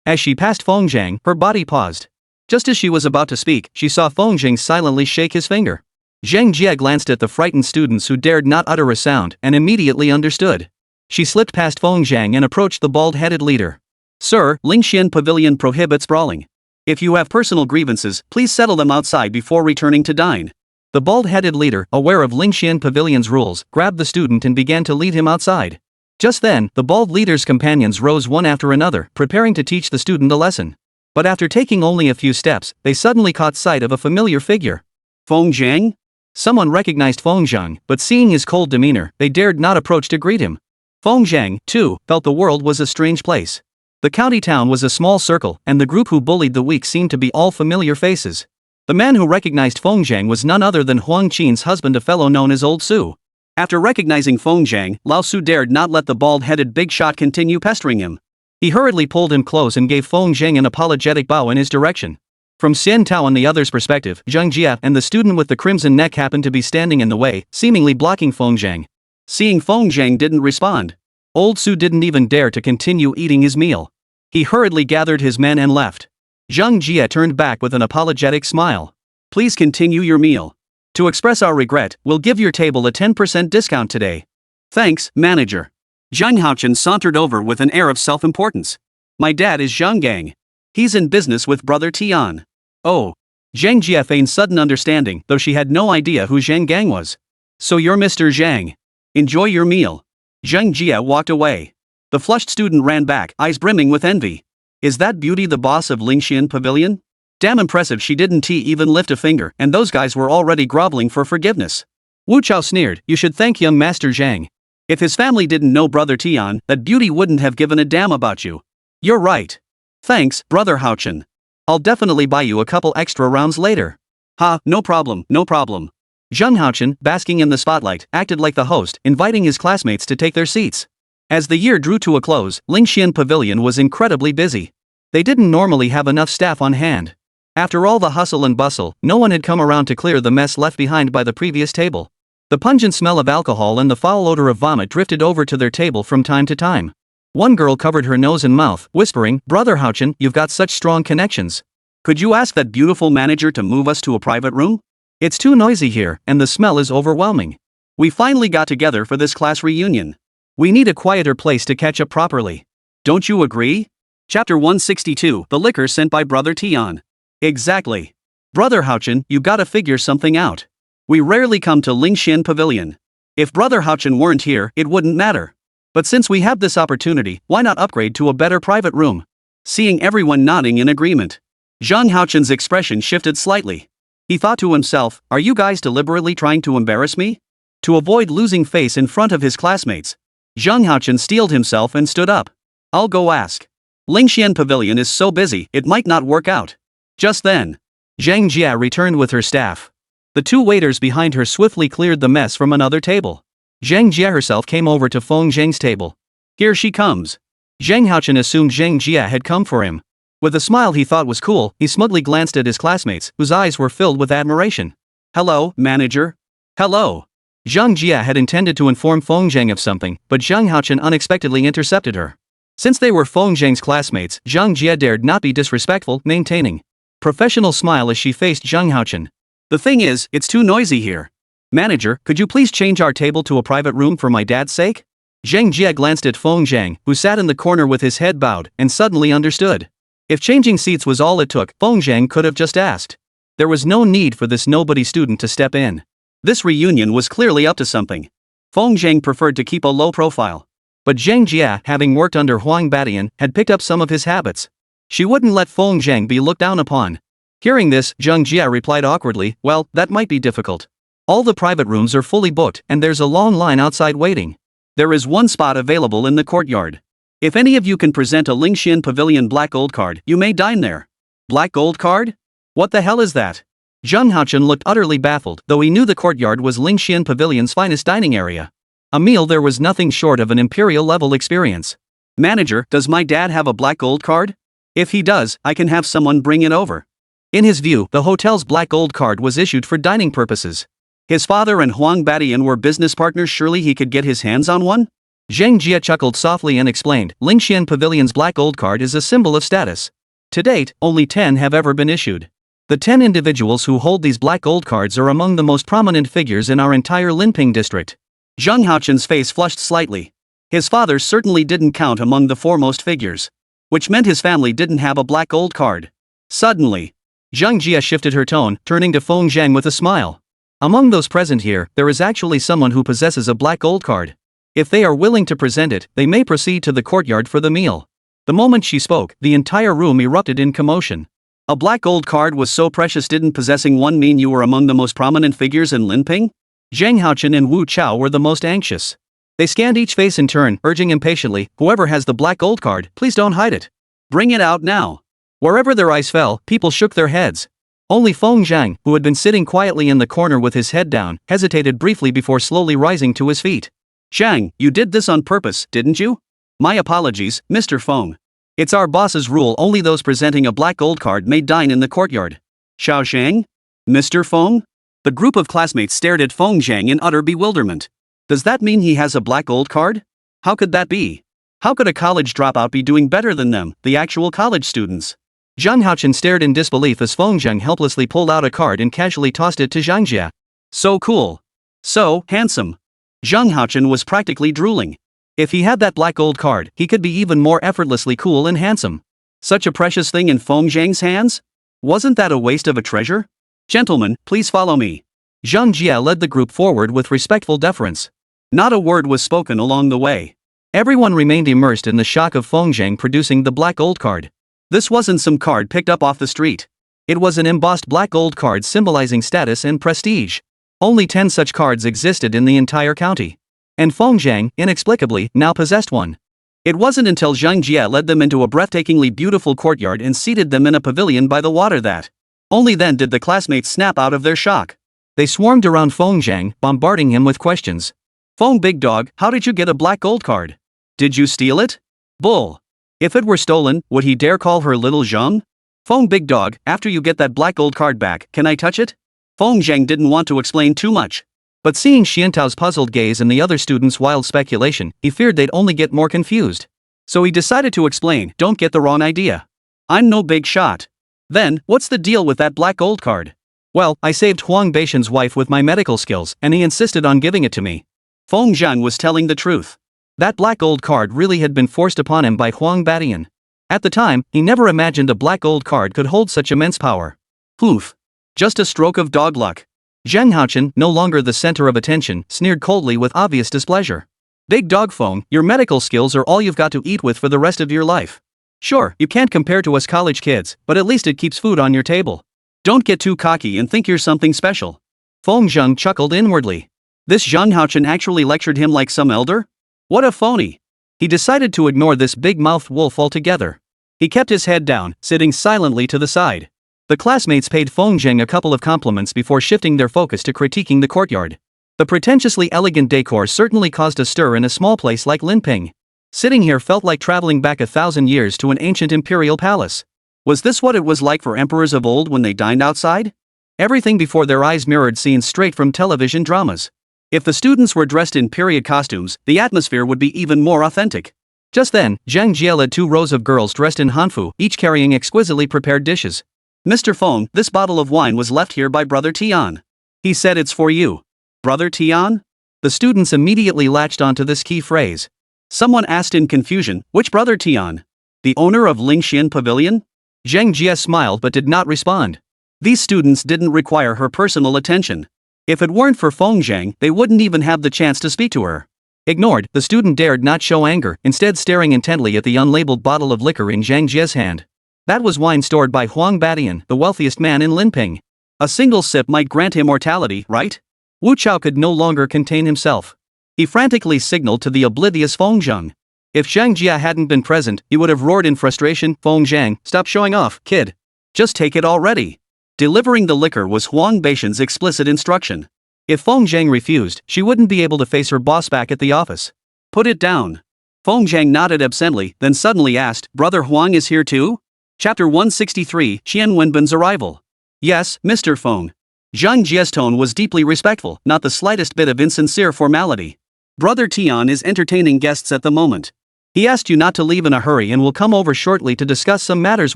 As she passed Feng, her body paused. Just as she was about to speak, she saw Feng silently shake his finger. Zheng Jia glanced at the frightened students who dared not utter a sound, and immediately understood. She slipped past Feng and approached the bald-headed leader. Sir, Lingxian Pavilion prohibits brawling. If you have personal grievances, please settle them outside before returning to dine. The bald-headed leader, aware of Lingxian Pavilion's rules, grabbed the student and began to lead him outside. Just then, the bald leader's companions rose one after another, preparing to teach the student a lesson. But after taking only a few steps, they suddenly caught sight of a familiar figure. Feng? Someone recognized Feng, but seeing his cold demeanor, they dared not approach to greet him. Feng, too, felt the world was a strange place. The county town was a small circle, and the group who bullied the weak seemed to be all familiar faces. The man who recognized Feng was none other than Huang Qin's husband, a fellow known as Old Su. After recognizing Feng, Lao Su dared not let the bald-headed big shot continue pestering him. He hurriedly pulled him close and gave Feng an apologetic bow in his direction. From Xian Tao and the other's perspective, Zheng Jia and the student with the crimson neck happened to be standing in the way, seemingly blocking Feng. Seeing Feng didn't respond, Old Su didn't even dare to continue eating his meal. He hurriedly gathered his men and left. Zheng Jia turned back with an apologetic smile. Please continue your meal. To express our regret, we'll give your table a 10% discount today. Thanks, manager. Zheng Haochen sauntered over with an air of self-importance. My dad is Zheng Gang. He's in business with brother Tian. Oh. Zheng Jia feigned sudden understanding, though she had no idea who Zheng Gang was. So you're Mr. Zhang. Enjoy your meal. Zheng Jia walked away. The flushed student ran back, eyes brimming with envy. Is that beauty the boss of Lingxian Pavilion? Damn impressive, she didn't even lift a finger, and those guys were already groveling for forgiveness. Wu Chao sneered, you should thank young Master Zhang. If his family didn't know brother Tian, that beauty wouldn't have given a damn about you. You're right. Thanks, brother Haochen. I'll definitely buy you a couple extra rounds later. Ha, no problem. Zheng Haochen, basking in the spotlight, acted like the host, inviting his classmates to take their seats. As the year drew to a close, Lingxian Pavilion was incredibly busy. They didn't normally have enough staff on hand. After all the hustle and bustle, no one had come around to clear the mess left behind by the previous table. The pungent smell of alcohol and the foul odor of vomit drifted over to their table from time to time. One girl covered her nose and mouth, whispering, Brother Haochen, you've got such strong connections. Could you ask that beautiful manager to move us to a private room? It's too noisy here, and the smell is overwhelming. We finally got together for this class reunion. We need a quieter place to catch up properly. Don't you agree? Chapter 162, The Liquor Sent by Brother Tian. Exactly. Brother Haochen, you gotta figure something out. We rarely come to Lingxian Pavilion. If Brother Haochen weren't here, it wouldn't matter. But since we have this opportunity, why not upgrade to a better private room? Seeing everyone nodding in agreement, Zheng Haochen's expression shifted slightly. He thought to himself, are you guys deliberately trying to embarrass me? To avoid losing face in front of his classmates, Zheng Haochen steeled himself and stood up. I'll go ask. Lingxian Pavilion is so busy, it might not work out. Just then, Zheng Jia returned with her staff. The 2 waiters behind her swiftly cleared the mess from another table. Zheng Jia herself came over to Feng's table. Here she comes. Zheng Haochen assumed Zheng Jia had come for him. With a smile he thought was cool, he smugly glanced at his classmates, whose eyes were filled with admiration. Hello, manager. Hello. Zheng Jia had intended to inform Feng of something, but Zheng Haochen unexpectedly intercepted her. Since they were Feng's classmates, Zheng Jia dared not be disrespectful, maintaining professional smile as she faced Zheng Haochen. The thing is, it's too noisy here. Manager, could you please change our table to a private room for my dad's sake? Zheng Jia glanced at Feng, who sat in the corner with his head bowed, and suddenly understood. If changing seats was all it took, Feng could have just asked. There was no need for this nobody student to step in. This reunion was clearly up to something. Feng Zhang preferred to keep a low profile. But Zhang Jia, having worked under Huang Batian, had picked up some of his habits. She wouldn't let Feng Zhang be looked down upon. Hearing this, Zhang Jia replied awkwardly, well, that might be difficult. All the private rooms are fully booked and there's a long line outside waiting. There is one spot available in the courtyard. If any of you can present a Lingxian Pavilion black gold card, you may dine there. Black gold card? What the hell is that? Zhang Haochen looked utterly baffled, though he knew the courtyard was Lingxian Pavilion's finest dining area. A meal there was nothing short of an imperial-level experience. Manager, does my dad have a black gold card? If he does, I can have someone bring it over. In his view, the hotel's black gold card was issued for dining purposes. His father and Huang Batian were business partners, surely he could get his hands on one? Zhang Jia chuckled softly and explained, Lingxian Pavilion's black gold card is a symbol of status. To date, only 10 have ever been issued. The 10 individuals who hold these black gold cards are among the most prominent figures in our entire Linping district. Zhang Haochen's face flushed slightly. His father certainly didn't count among the foremost figures. Which meant his family didn't have a black gold card. Suddenly, Zhang Jia shifted her tone, turning to Feng Zhang with a smile. Among those present here, there is actually someone who possesses a black gold card. If they are willing to present it, they may proceed to the courtyard for the meal. The moment she spoke, the entire room erupted in commotion. A black gold card was so precious, didn't possessing one mean you were among the most prominent figures in Linping? Zhang Haochen and Wu Chao were the most anxious. They scanned each face in turn, urging impatiently, whoever has the black gold card, please don't hide it. Bring it out now. Wherever their eyes fell, people shook their heads. Only Feng Zhang, who had been sitting quietly in the corner with his head down, hesitated briefly before slowly rising to his feet. Zhang, you did this on purpose, didn't you? My apologies, Mr. Feng. It's our boss's rule, only those presenting a black gold card may dine in the courtyard. Xiao Shang? Mr. Feng? The group of classmates stared at Feng Zhang in utter bewilderment. Does that mean he has a black gold card? How could that be? How could a college dropout be doing better than them, the actual college students? Zhang Haochen stared in disbelief as Feng Zhang helplessly pulled out a card and casually tossed it to Zhang Jia. So cool. So handsome. Zhang Haochen was practically drooling. If he had that black gold card, he could be even more effortlessly cool and handsome. Such a precious thing in Feng Zhang's hands? Wasn't that a waste of a treasure? Gentlemen, please follow me. Zhang Jia led the group forward with respectful deference. Not a word was spoken along the way. Everyone remained immersed in the shock of Feng Zhang producing the black gold card. This wasn't some card picked up off the street. It was an embossed black gold card symbolizing status and prestige. Only 10 such cards existed in the entire county. And Feng Zhang, inexplicably, now possessed one. It wasn't until Zhang Jia led them into a breathtakingly beautiful courtyard and seated them in a pavilion by the water that only then did the classmates snap out of their shock. They swarmed around Feng Zhang, bombarding him with questions. Feng big dog, how did you get a black gold card? Did you steal it? Bull. If it were stolen, would he dare call her little Zhang? Feng big dog, after you get that black gold card back, can I touch it? Feng Zhang didn't want to explain too much. But seeing Xiantao's puzzled gaze and the other students' wild speculation, he feared they'd only get more confused. So he decided to explain, don't get the wrong idea. I'm no big shot. Then, what's the deal with that black gold card? Well, I saved Huang Baishan's wife with my medical skills, and he insisted on giving it to me. Feng Zhang was telling the truth. That black gold card really had been forced upon him by Huang Batian. At the time, he never imagined a black gold card could hold such immense power. Poof. Just a stroke of dog luck. Zhang Haochen, no longer the center of attention, sneered coldly with obvious displeasure. Big dog Feng, your medical skills are all you've got to eat with for the rest of your life. Sure, you can't compare to us college kids, but at least it keeps food on your table. Don't get too cocky and think you're something special. Feng Zhang chuckled inwardly. This Zhang Haochen actually lectured him like some elder? What a phony. He decided to ignore this big-mouthed wolf altogether. He kept his head down, sitting silently to the side. The classmates paid Feng Zhang a couple of compliments before shifting their focus to critiquing the courtyard. The pretentiously elegant decor certainly caused a stir in a small place like Linping. Sitting here felt like traveling back 1,000 years to an ancient imperial palace. Was this what it was like for emperors of old when they dined outside? Everything before their eyes mirrored scenes straight from television dramas. If the students were dressed in period costumes, the atmosphere would be even more authentic. Just then, Zhang Jia led 2 rows of girls dressed in hanfu, each carrying exquisitely prepared dishes. Mr. Feng, this bottle of wine was left here by Brother Tian. He said it's for you. Brother Tian? The students immediately latched onto this key phrase. Someone asked in confusion, which Brother Tian? The owner of Lingxian Pavilion? Zhang Jia smiled but did not respond. These students didn't require her personal attention. If it weren't for Feng Zhang, they wouldn't even have the chance to speak to her. Ignored, the student dared not show anger, instead staring intently at the unlabeled bottle of liquor in Zhang Jie's hand. That was wine stored by Huang Batian, the wealthiest man in Linping. A single sip might grant immortality, right? Wu Chao could no longer contain himself. He frantically signaled to the oblivious Feng Zhang. If Zhang Jie hadn't been present, he would have roared in frustration, "Feng Zhang, stop showing off, kid. Just take it already." Delivering the liquor was Huang Batian's explicit instruction. If Feng Zhang refused, she wouldn't be able to face her boss back at the office. Put it down. Feng Zhang nodded absently, then suddenly asked, "Brother Huang is here too?" Chapter 163, Qian Wenbin's arrival. "Yes, Mr. Feng." Zhang Jie's tone was deeply respectful, not the slightest bit of insincere formality. "Brother Tian is entertaining guests at the moment. He asked you not to leave in a hurry and will come over shortly to discuss some matters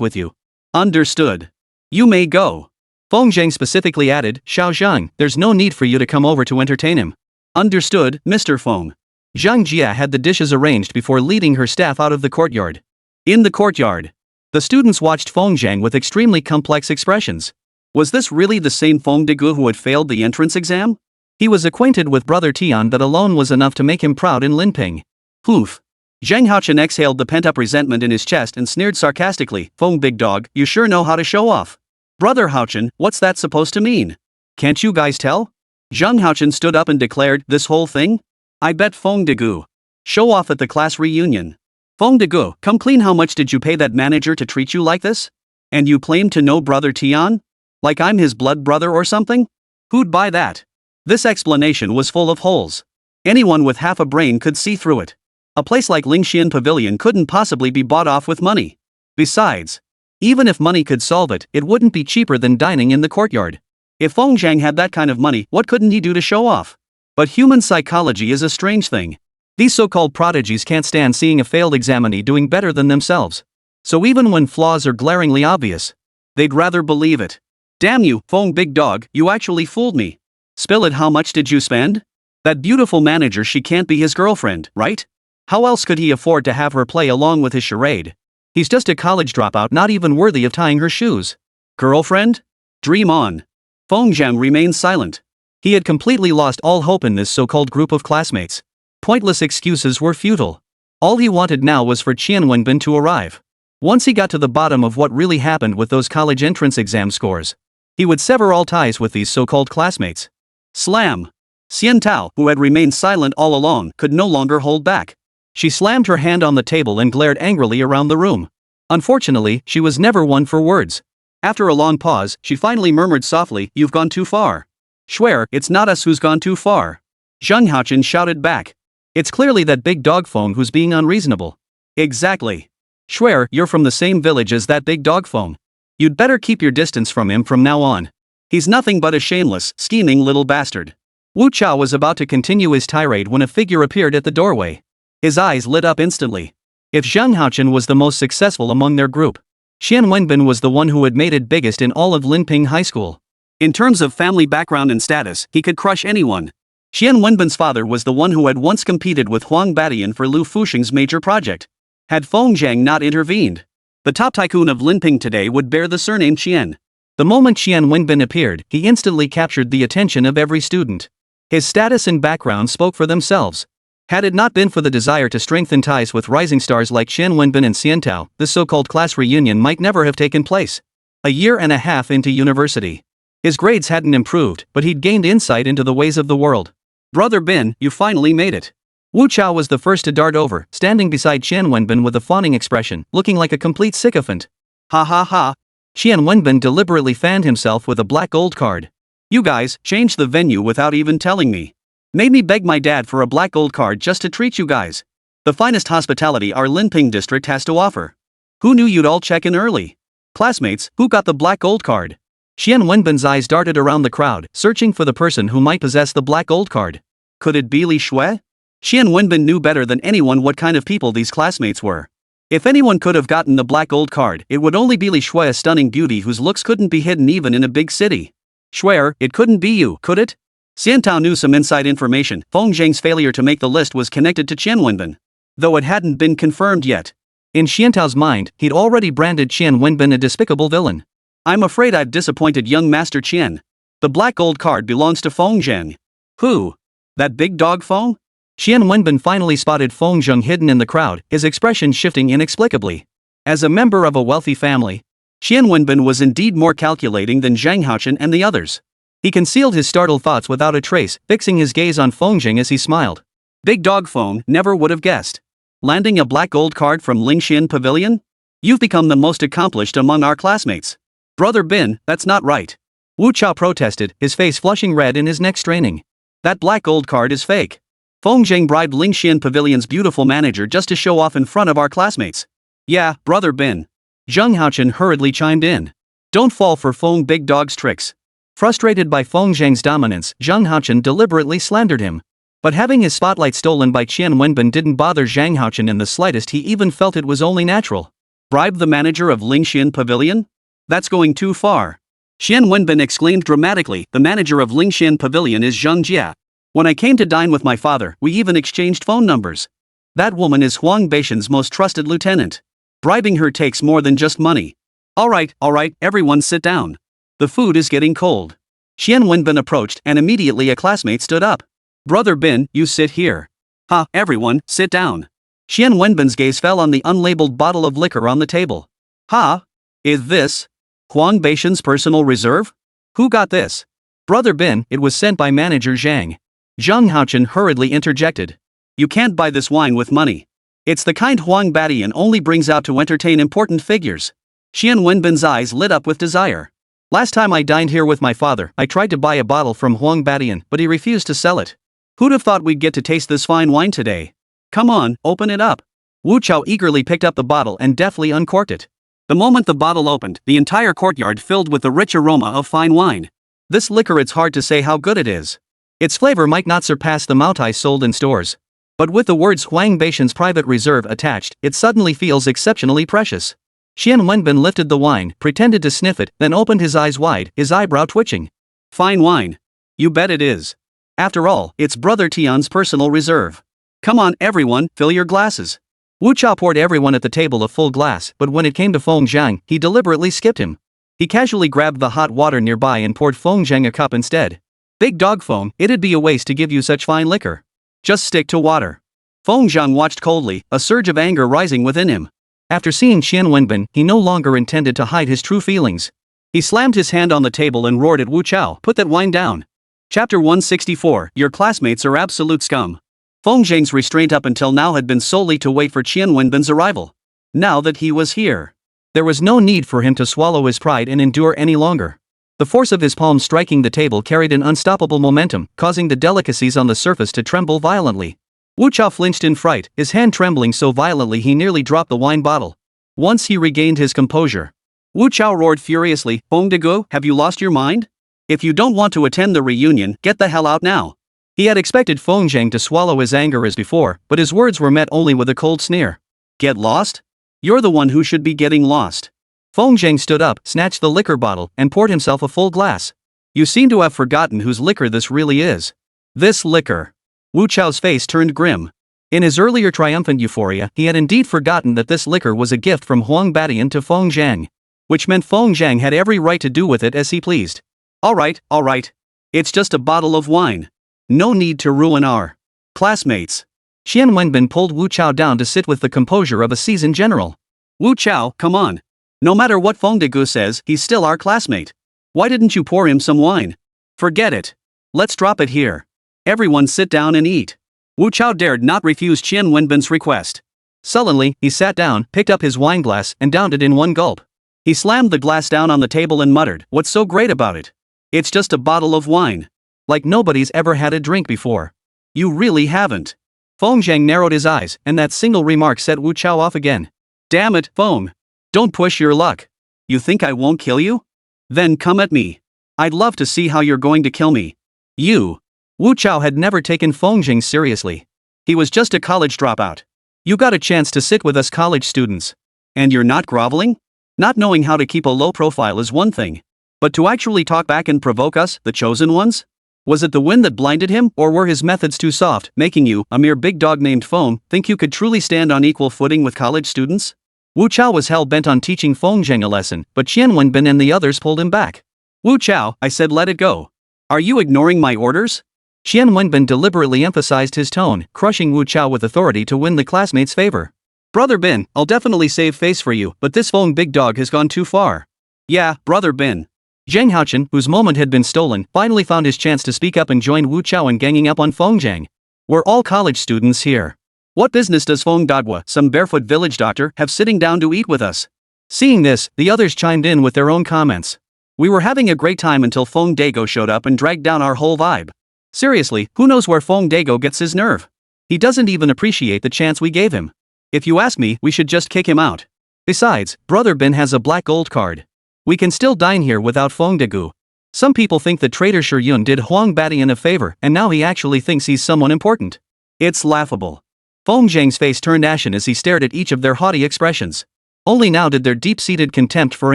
with you." "Understood. You may go." Feng Zhang specifically added, "Xiao Zhang, there's no need for you to come over to entertain him." "Understood, Mr. Feng." Zhang Jie had the dishes arranged before leading her staff out of the courtyard. In the courtyard, the students watched Feng Zhang with extremely complex expressions. Was this really the same Feng Degu who had failed the entrance exam? He was acquainted with Brother Tian, that alone was enough to make him proud in Linping. Hoof. Zhang Haochen exhaled the pent-up resentment in his chest and sneered sarcastically, "Feng big dog, you sure know how to show off." "Brother Haochen, what's that supposed to mean? Can't you guys tell?" Zhang Haochen stood up and declared, "This whole thing? I bet Feng Degu. Show off at the class reunion. Feng Degu, come clean, how much did you pay that manager to treat you like this? And you claim to know Brother Tian? Like I'm his blood brother or something? Who'd buy that?" This explanation was full of holes. Anyone with half a brain could see through it. A place like Lingxian Pavilion couldn't possibly be bought off with money. Besides, even if money could solve it, it wouldn't be cheaper than dining in the courtyard. If Feng Zhang had that kind of money, what couldn't he do to show off? But human psychology is a strange thing. These so-called prodigies can't stand seeing a failed examinee doing better than themselves. So even when flaws are glaringly obvious, they'd rather believe it. "Damn you, Feng big dog, you actually fooled me. Spill it, how much did you spend? That beautiful manager, she can't be his girlfriend, right? How else could he afford to have her play along with his charade? He's just a college dropout, not even worthy of tying her shoes. Girlfriend? Dream on." Feng Zhang remained silent. He had completely lost all hope in this so-called group of classmates. Pointless excuses were futile. All he wanted now was for Qian Wenbin to arrive. Once he got to the bottom of what really happened with those college entrance exam scores, he would sever all ties with these so-called classmates. Slam! Xian Tao, who had remained silent all along, could no longer hold back. She slammed her hand on the table and glared angrily around the room. Unfortunately, she was never one for words. After a long pause, she finally murmured softly, "You've gone too far." "Swear, it's not us who's gone too far," Zhang Haochen shouted back. "It's clearly that big dog Feng who's being unreasonable." "Exactly. Swear, you're from the same village as that big dog Feng. You'd better keep your distance from him from now on. He's nothing but a shameless, scheming little bastard." Wu Chao was about to continue his tirade when a figure appeared at the doorway. His eyes lit up instantly. If Zhang Haochen was the most successful among their group, Qian Wenbin was the one who had made it biggest in all of Linping High School. In terms of family background and status, he could crush anyone. Qian Wenbin's father was the one who had once competed with Huang Batian for Lu Fuxing's major project. Had Feng Zhang not intervened, the top tycoon of Linping today would bear the surname Qian. The moment Qian Wenbin appeared, he instantly captured the attention of every student. His status and background spoke for themselves. Had it not been for the desire to strengthen ties with rising stars like Qian Wenbin and Xian Tao, this so-called class reunion might never have taken place. A year and a half into university, his grades hadn't improved, but he'd gained insight into the ways of the world. "Brother Bin, you finally made it." Wu Chao was the first to dart over, standing beside Qian Wenbin with a fawning expression, looking like a complete sycophant. "Ha ha ha." Qian Wenbin deliberately fanned himself with a black gold card. "You guys changed the venue without even telling me. Made me beg my dad for a black gold card just to treat you guys. The finest hospitality our Linping district has to offer. Who knew you'd all check in early? Classmates, who got the black gold card?" Qian Wenbin's eyes darted around the crowd, searching for the person who might possess the black gold card. Could it be Li Shui? Qian Wenbin knew better than anyone what kind of people these classmates were. If anyone could have gotten the black gold card, it would only be Li Shui, a stunning beauty whose looks couldn't be hidden even in a big city. Swear, it couldn't be you, could it? Xian Tao knew some inside information. Feng Zhang's failure to make the list was connected to Qian Wenbin, though it hadn't been confirmed yet. In Xian Tao's mind, he'd already branded Qian Wenbin a despicable villain. I'm afraid I've disappointed young Master Qian. The black gold card belongs to Feng Zheng. Who? That big dog Feng? Qian Wenbin finally spotted Feng Zheng hidden in the crowd, his expression shifting inexplicably. As a member of a wealthy family, Qian Wenbin was indeed more calculating than Zhang Haochen and the others. He concealed his startled thoughts without a trace, fixing his gaze on Feng Zheng as he smiled. Big dog Feng never would have guessed. Landing a black gold card from Lingxian Pavilion? You've become the most accomplished among our classmates. Brother Bin, that's not right. Wu Chao protested, his face flushing red and his neck straining. That black gold card is fake. Feng Zheng bribed Lingxian Pavilion's beautiful manager just to show off in front of our classmates. Yeah, Brother Bin. Zhang Haochen hurriedly chimed in. Don't fall for Feng Big Dog's tricks. Frustrated by Feng Zheng's dominance, Zhang Haochen deliberately slandered him. But having his spotlight stolen by Qian Wenbin didn't bother Zhang Haochen in the slightest. He even felt it was only natural. Bribe the manager of Lingxian Pavilion? That's going too far. Qian Wenbin exclaimed dramatically, the manager of Lingxian Pavilion is Zhang Jia. When I came to dine with my father, we even exchanged phone numbers. That woman is Huang Beishan's most trusted lieutenant. Bribing her takes more than just money. Alright, everyone sit down. The food is getting cold. Qian Wenbin approached and immediately a classmate stood up. Brother Bin, you sit here. Ha, everyone, sit down. Qian Wenbin's gaze fell on the unlabeled bottle of liquor on the table. Ha? Is this Huang Beishan's personal reserve? Who got this? Brother Bin, it was sent by manager Zhang. Zhang Haochen hurriedly interjected. You can't buy this wine with money. It's the kind Huang Badian only brings out to entertain important figures. Qian Wenbin's eyes lit up with desire. Last time I dined here with my father, I tried to buy a bottle from Huang Badian, but he refused to sell it. Who'd have thought we'd get to taste this fine wine today? Come on, open it up. Wu Chao eagerly picked up the bottle and deftly uncorked it. The moment the bottle opened, the entire courtyard filled with the rich aroma of fine wine. This liquor, it's hard to say how good it is. Its flavor might not surpass the Maotai sold in stores. But with the words Huang Beishan's private reserve attached, it suddenly feels exceptionally precious. Qian Wenbin lifted the wine, pretended to sniff it, then opened his eyes wide, his eyebrow twitching. Fine wine. You bet it is. After all, it's Brother Tian's personal reserve. Come on everyone, fill your glasses. Wu Chao poured everyone at the table a full glass, but when it came to Feng Zhang, he deliberately skipped him. He casually grabbed the hot water nearby and poured Feng Zhang a cup instead. Big dog Feng, it'd be a waste to give you such fine liquor. Just stick to water. Feng Zhang watched coldly, a surge of anger rising within him. After seeing Qian Wenbin, he no longer intended to hide his true feelings. He slammed his hand on the table and roared at Wu Chao, put that wine down. Chapter 164, Your classmates are absolute scum. Feng Zhang's restraint up until now had been solely to wait for Qian Wenbin's arrival. Now that he was here, there was no need for him to swallow his pride and endure any longer. The force of his palm striking the table carried an unstoppable momentum, causing the delicacies on the surface to tremble violently. Wu Chao flinched in fright, his hand trembling so violently he nearly dropped the wine bottle. Once he regained his composure, Wu Chao roared furiously, Feng Degu, have you lost your mind? If you don't want to attend the reunion, get the hell out now. He had expected Feng Zhang to swallow his anger as before, but his words were met only with a cold sneer. Get lost? You're the one who should be getting lost. Feng Zhang stood up, snatched the liquor bottle, and poured himself a full glass. You seem to have forgotten whose liquor this really is. This liquor. Wu Chao's face turned grim. In his earlier triumphant euphoria, he had indeed forgotten that this liquor was a gift from Huang Badian to Feng Zhang. Which meant Feng Zhang had every right to do with it as he pleased. Alright. It's just a bottle of wine. No need to ruin our classmates. Qian Wenbin pulled Wu Chao down to sit with the composure of a seasoned general. Wu Chao, come on. No matter what Feng Degu says, he's still our classmate. Why didn't you pour him some wine? Forget it. Let's drop it here. Everyone sit down and eat. Wu Chao dared not refuse Qian Wenbin's request. Sullenly, he sat down, picked up his wine glass, and downed it in one gulp. He slammed the glass down on the table and muttered, What's so great about it? It's just a bottle of wine. Like nobody's ever had a drink before. You really haven't. Feng Zhang narrowed his eyes, and that single remark set Wu Chao off again. Damn it, Feng. Don't push your luck. You think I won't kill you? Then come at me. I'd love to see how you're going to kill me. You. Wu Chao had never taken Feng Zhang seriously. He was just a college dropout. You got a chance to sit with us college students. And you're not groveling? Not knowing how to keep a low profile is one thing. But to actually talk back and provoke us, the chosen ones? Was it the wind that blinded him, or were his methods too soft, making you, a mere big dog named Feng, think you could truly stand on equal footing with college students? Wu Chao was hell-bent on teaching Feng Zheng a lesson, but Qian Wenbin and the others pulled him back. Wu Chao, I said let it go. Are you ignoring my orders? Qian Wenbin deliberately emphasized his tone, crushing Wu Chao with authority to win the classmates' favor. Brother Bin, I'll definitely save face for you, but this Feng big dog has gone too far. Yeah, Brother Bin. Zhang Haochen, whose moment had been stolen, finally found his chance to speak up and joined Wu Chao in ganging up on Feng Zheng. We're all college students here. What business does Feng Dagwa, some barefoot village doctor, have sitting down to eat with us? Seeing this, the others chimed in with their own comments. We were having a great time until Feng Dago showed up and dragged down our whole vibe. Seriously, who knows where Feng Dago gets his nerve? He doesn't even appreciate the chance we gave him. If you ask me, we should just kick him out. Besides, Brother Bin has a black gold card. We can still dine here without Feng Dagu. Some people think that traitor Shi Yun did Huang Batian a favor and now he actually thinks he's someone important. It's laughable. Feng Zheng's face turned ashen as he stared at each of their haughty expressions. Only now did their deep-seated contempt for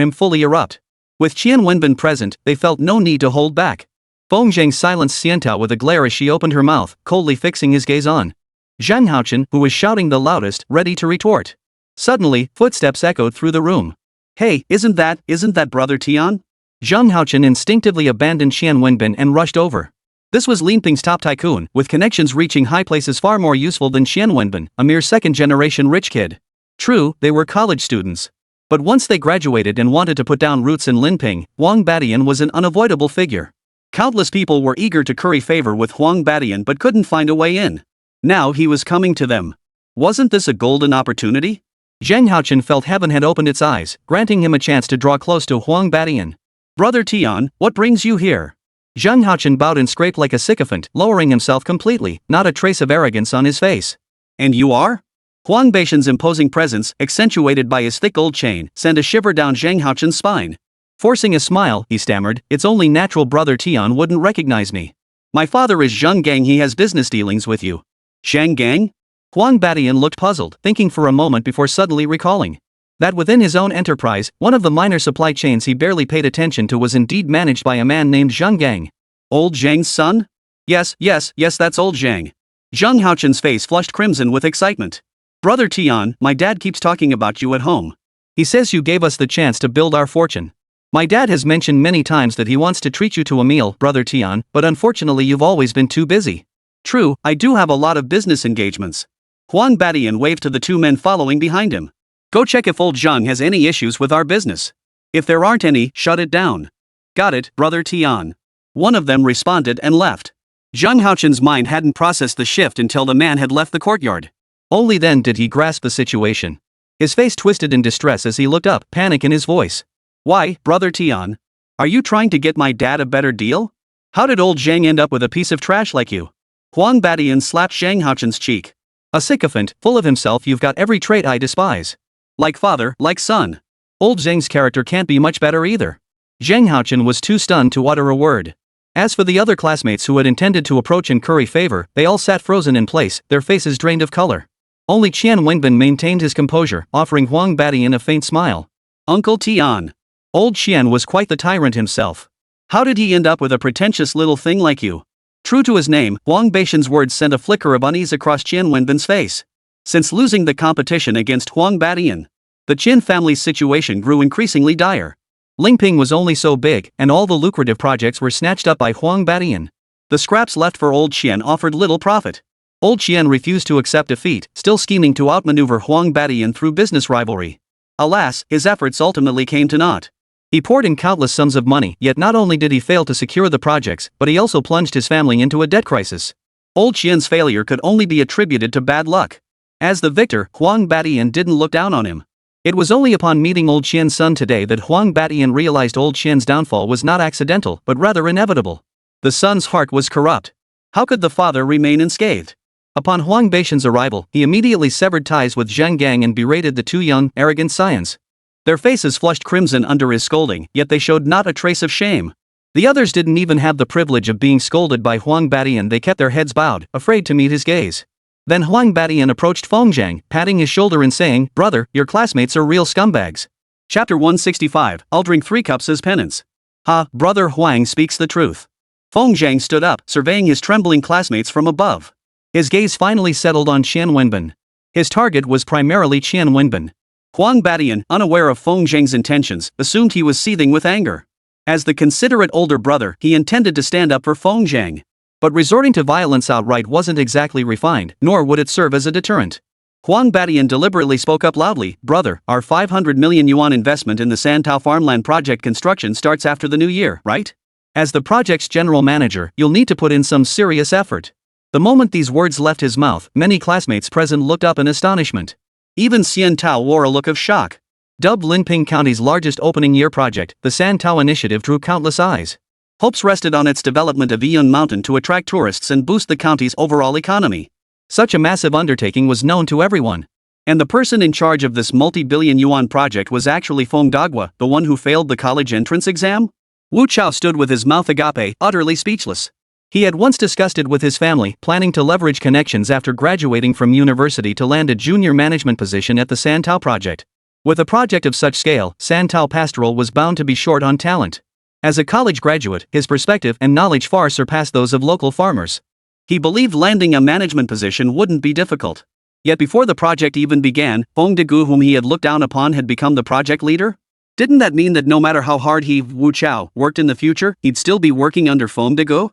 him fully erupt. With Qian Wenbin present, they felt no need to hold back. Feng Zheng silenced Xiantao with a glare as she opened her mouth, coldly fixing his gaze on Zhang Haochen, who was shouting the loudest, ready to retort. Suddenly, footsteps echoed through the room. Hey, isn't that Brother Tian? Zhang Haochen instinctively abandoned Qian Wenbin and rushed over. This was Linping's top tycoon, with connections reaching high places far more useful than Qian Wenbin, a mere second-generation rich kid. True, they were college students. But once they graduated and wanted to put down roots in Linping, Huang Batian was an unavoidable figure. Countless people were eager to curry favor with Huang Batian but couldn't find a way in. Now he was coming to them. Wasn't this a golden opportunity? Zhang Haochen felt heaven had opened its eyes, granting him a chance to draw close to Huang Batian. Brother Tian, what brings you here? Zhang Haochen bowed and scraped like a sycophant, lowering himself completely, not a trace of arrogance on his face. And you are? Huang Batian's imposing presence, accentuated by his thick gold chain, sent a shiver down Zhang Haochen's spine. Forcing a smile, he stammered, "It's only natural Brother Tian wouldn't recognize me. My father is Zhang Gang, he has business dealings with you." Zhang Gang? Huang Batian looked puzzled, thinking for a moment before suddenly recalling that within his own enterprise, one of the minor supply chains he barely paid attention to was indeed managed by a man named Zhang Gang. Old Zhang's son? Yes, that's old Zhang. Zhang Haochen's face flushed crimson with excitement. Brother Tian, my dad keeps talking about you at home. He says you gave us the chance to build our fortune. My dad has mentioned many times that he wants to treat you to a meal, Brother Tian, but unfortunately you've always been too busy. True, I do have a lot of business engagements. Huang Batian waved to the two men following behind him. Go check if old Zhang has any issues with our business. If there aren't any, shut it down. Got it, Brother Tian. One of them responded and left. Zhang Haochen's mind hadn't processed the shift until the man had left the courtyard. Only then did he grasp the situation. His face twisted in distress as he looked up, panic in his voice. Why, Brother Tian? Are you trying to get my dad a better deal? How did old Zhang end up with a piece of trash like you? Huang Batian slapped Zhang Haochen's cheek. A sycophant, full of himself, you've got every trait I despise. Like father, like son. Old Zhang's character can't be much better either. Zhang Haochen was too stunned to utter a word. As for the other classmates who had intended to approach and curry favor, they all sat frozen in place, their faces drained of color. Only Qian Wenbin maintained his composure, offering Huang Batian a faint smile. Uncle Tian. Old Qian was quite the tyrant himself. How did he end up with a pretentious little thing like you? True to his name, Huang Batian's words sent a flicker of unease across Qian Wenbin's face. Since losing the competition against Huang Batian, the Qin family's situation grew increasingly dire. Linping was only so big, and all the lucrative projects were snatched up by Huang Batian. The scraps left for old Qian offered little profit. Old Qian refused to accept defeat, still scheming to outmaneuver Huang Batian through business rivalry. Alas, his efforts ultimately came to naught. He poured in countless sums of money, yet not only did he fail to secure the projects, but he also plunged his family into a debt crisis. Old Qian's failure could only be attributed to bad luck. As the victor, Huang Batian didn't look down on him. It was only upon meeting old Qian's son today that Huang Batian realized old Qian's downfall was not accidental, but rather inevitable. The son's heart was corrupt. How could the father remain unscathed? Upon Huang Batian's arrival, he immediately severed ties with Zhang Gang and berated the two young, arrogant scions. Their faces flushed crimson under his scolding, yet they showed not a trace of shame. The others didn't even have the privilege of being scolded by Huang Batian. They kept their heads bowed, afraid to meet his gaze. Then Huang Batian approached Feng Zheng, patting his shoulder and saying, "Brother, your classmates are real scumbags." Chapter 165, I'll drink 3 cups as penance. Ha, Brother Huang speaks the truth. Feng Zheng stood up, surveying his trembling classmates from above. His gaze finally settled on Qian Wenbin. His target was primarily Qian Wenbin. Huang Badian, unaware of Feng Zheng's intentions, assumed he was seething with anger. As the considerate older brother, he intended to stand up for Feng Zheng. But resorting to violence outright wasn't exactly refined, nor would it serve as a deterrent. Huang Badian deliberately spoke up loudly, "Brother, our 500 million yuan investment in the Santao farmland project construction starts after the new year, right? As the project's general manager, you'll need to put in some serious effort." The moment these words left his mouth, many classmates present looked up in astonishment. Even Xian Tao wore a look of shock. Dubbed Linping County's largest opening year project, the Santao initiative drew countless eyes. Hopes rested on its development of Yiyun Mountain to attract tourists and boost the county's overall economy. Such a massive undertaking was known to everyone. And the person in charge of this multi-billion yuan project was actually Feng Dagua, the one who failed the college entrance exam? Wu Chao stood with his mouth agape, utterly speechless. He had once discussed it with his family, planning to leverage connections after graduating from university to land a junior management position at the Santao project. With a project of such scale, Santao Pastoral was bound to be short on talent. As a college graduate, his perspective and knowledge far surpassed those of local farmers. He believed landing a management position wouldn't be difficult. Yet before the project even began, Feng Degu, whom he had looked down upon, had become the project leader? Didn't that mean that no matter how hard he, Wu Chao, worked in the future, he'd still be working under Feng Degu?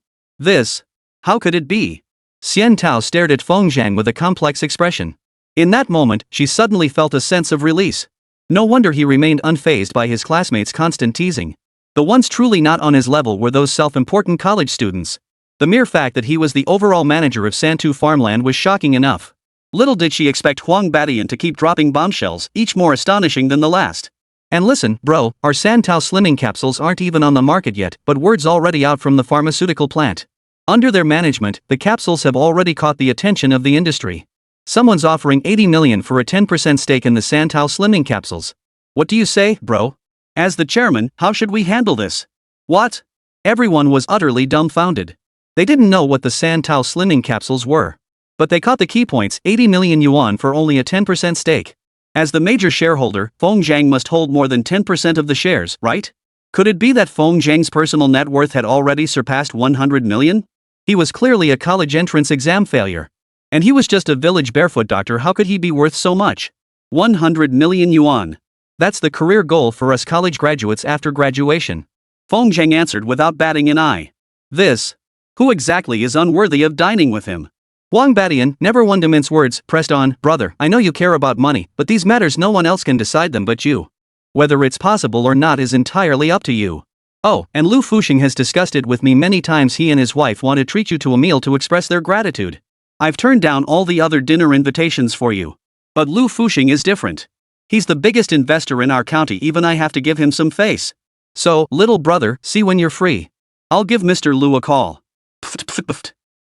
How could it be? Xian Tao stared at Feng Zhang with a complex expression. In that moment, she suddenly felt a sense of release. No wonder he remained unfazed by his classmates' constant teasing. The ones truly not on his level were those self-important college students. The mere fact that he was the overall manager of Santu farmland was shocking enough. Little did she expect Huang Badian to keep dropping bombshells, each more astonishing than the last. And listen, bro, our Santao slimming capsules aren't even on the market yet, but word's already out from the pharmaceutical plant. Under their management, the capsules have already caught the attention of the industry. Someone's offering 80 million for a 10% stake in the Santao slimming capsules. What do you say, bro? As the chairman, how should we handle this? What? Everyone was utterly dumbfounded. They didn't know what the Santao slimming capsules were. But they caught the key points, 80 million yuan for only a 10% stake. As the major shareholder, Feng Zhang must hold more than 10% of the shares, right? Could it be that Feng Zhang's personal net worth had already surpassed 100 million? He was clearly a college entrance exam failure. And he was just a village barefoot doctor. How could he be worth so much? 100 million yuan. That's the career goal for us college graduates after graduation. Feng Zhang answered without batting an eye. Who exactly is unworthy of dining with him? Huang Badian, never one to mince words, pressed on, "Brother, I know you care about money, but these matters no one else can decide them but you. Whether it's possible or not is entirely up to you. Oh, and Lu Fuxing has discussed it with me many times. He and his wife want to treat you to a meal to express their gratitude. I've turned down all the other dinner invitations for you. But Lu Fuxing is different. He's the biggest investor in our county, even I have to give him some face. So, little brother, see when you're free. I'll give Mr. Lu a call."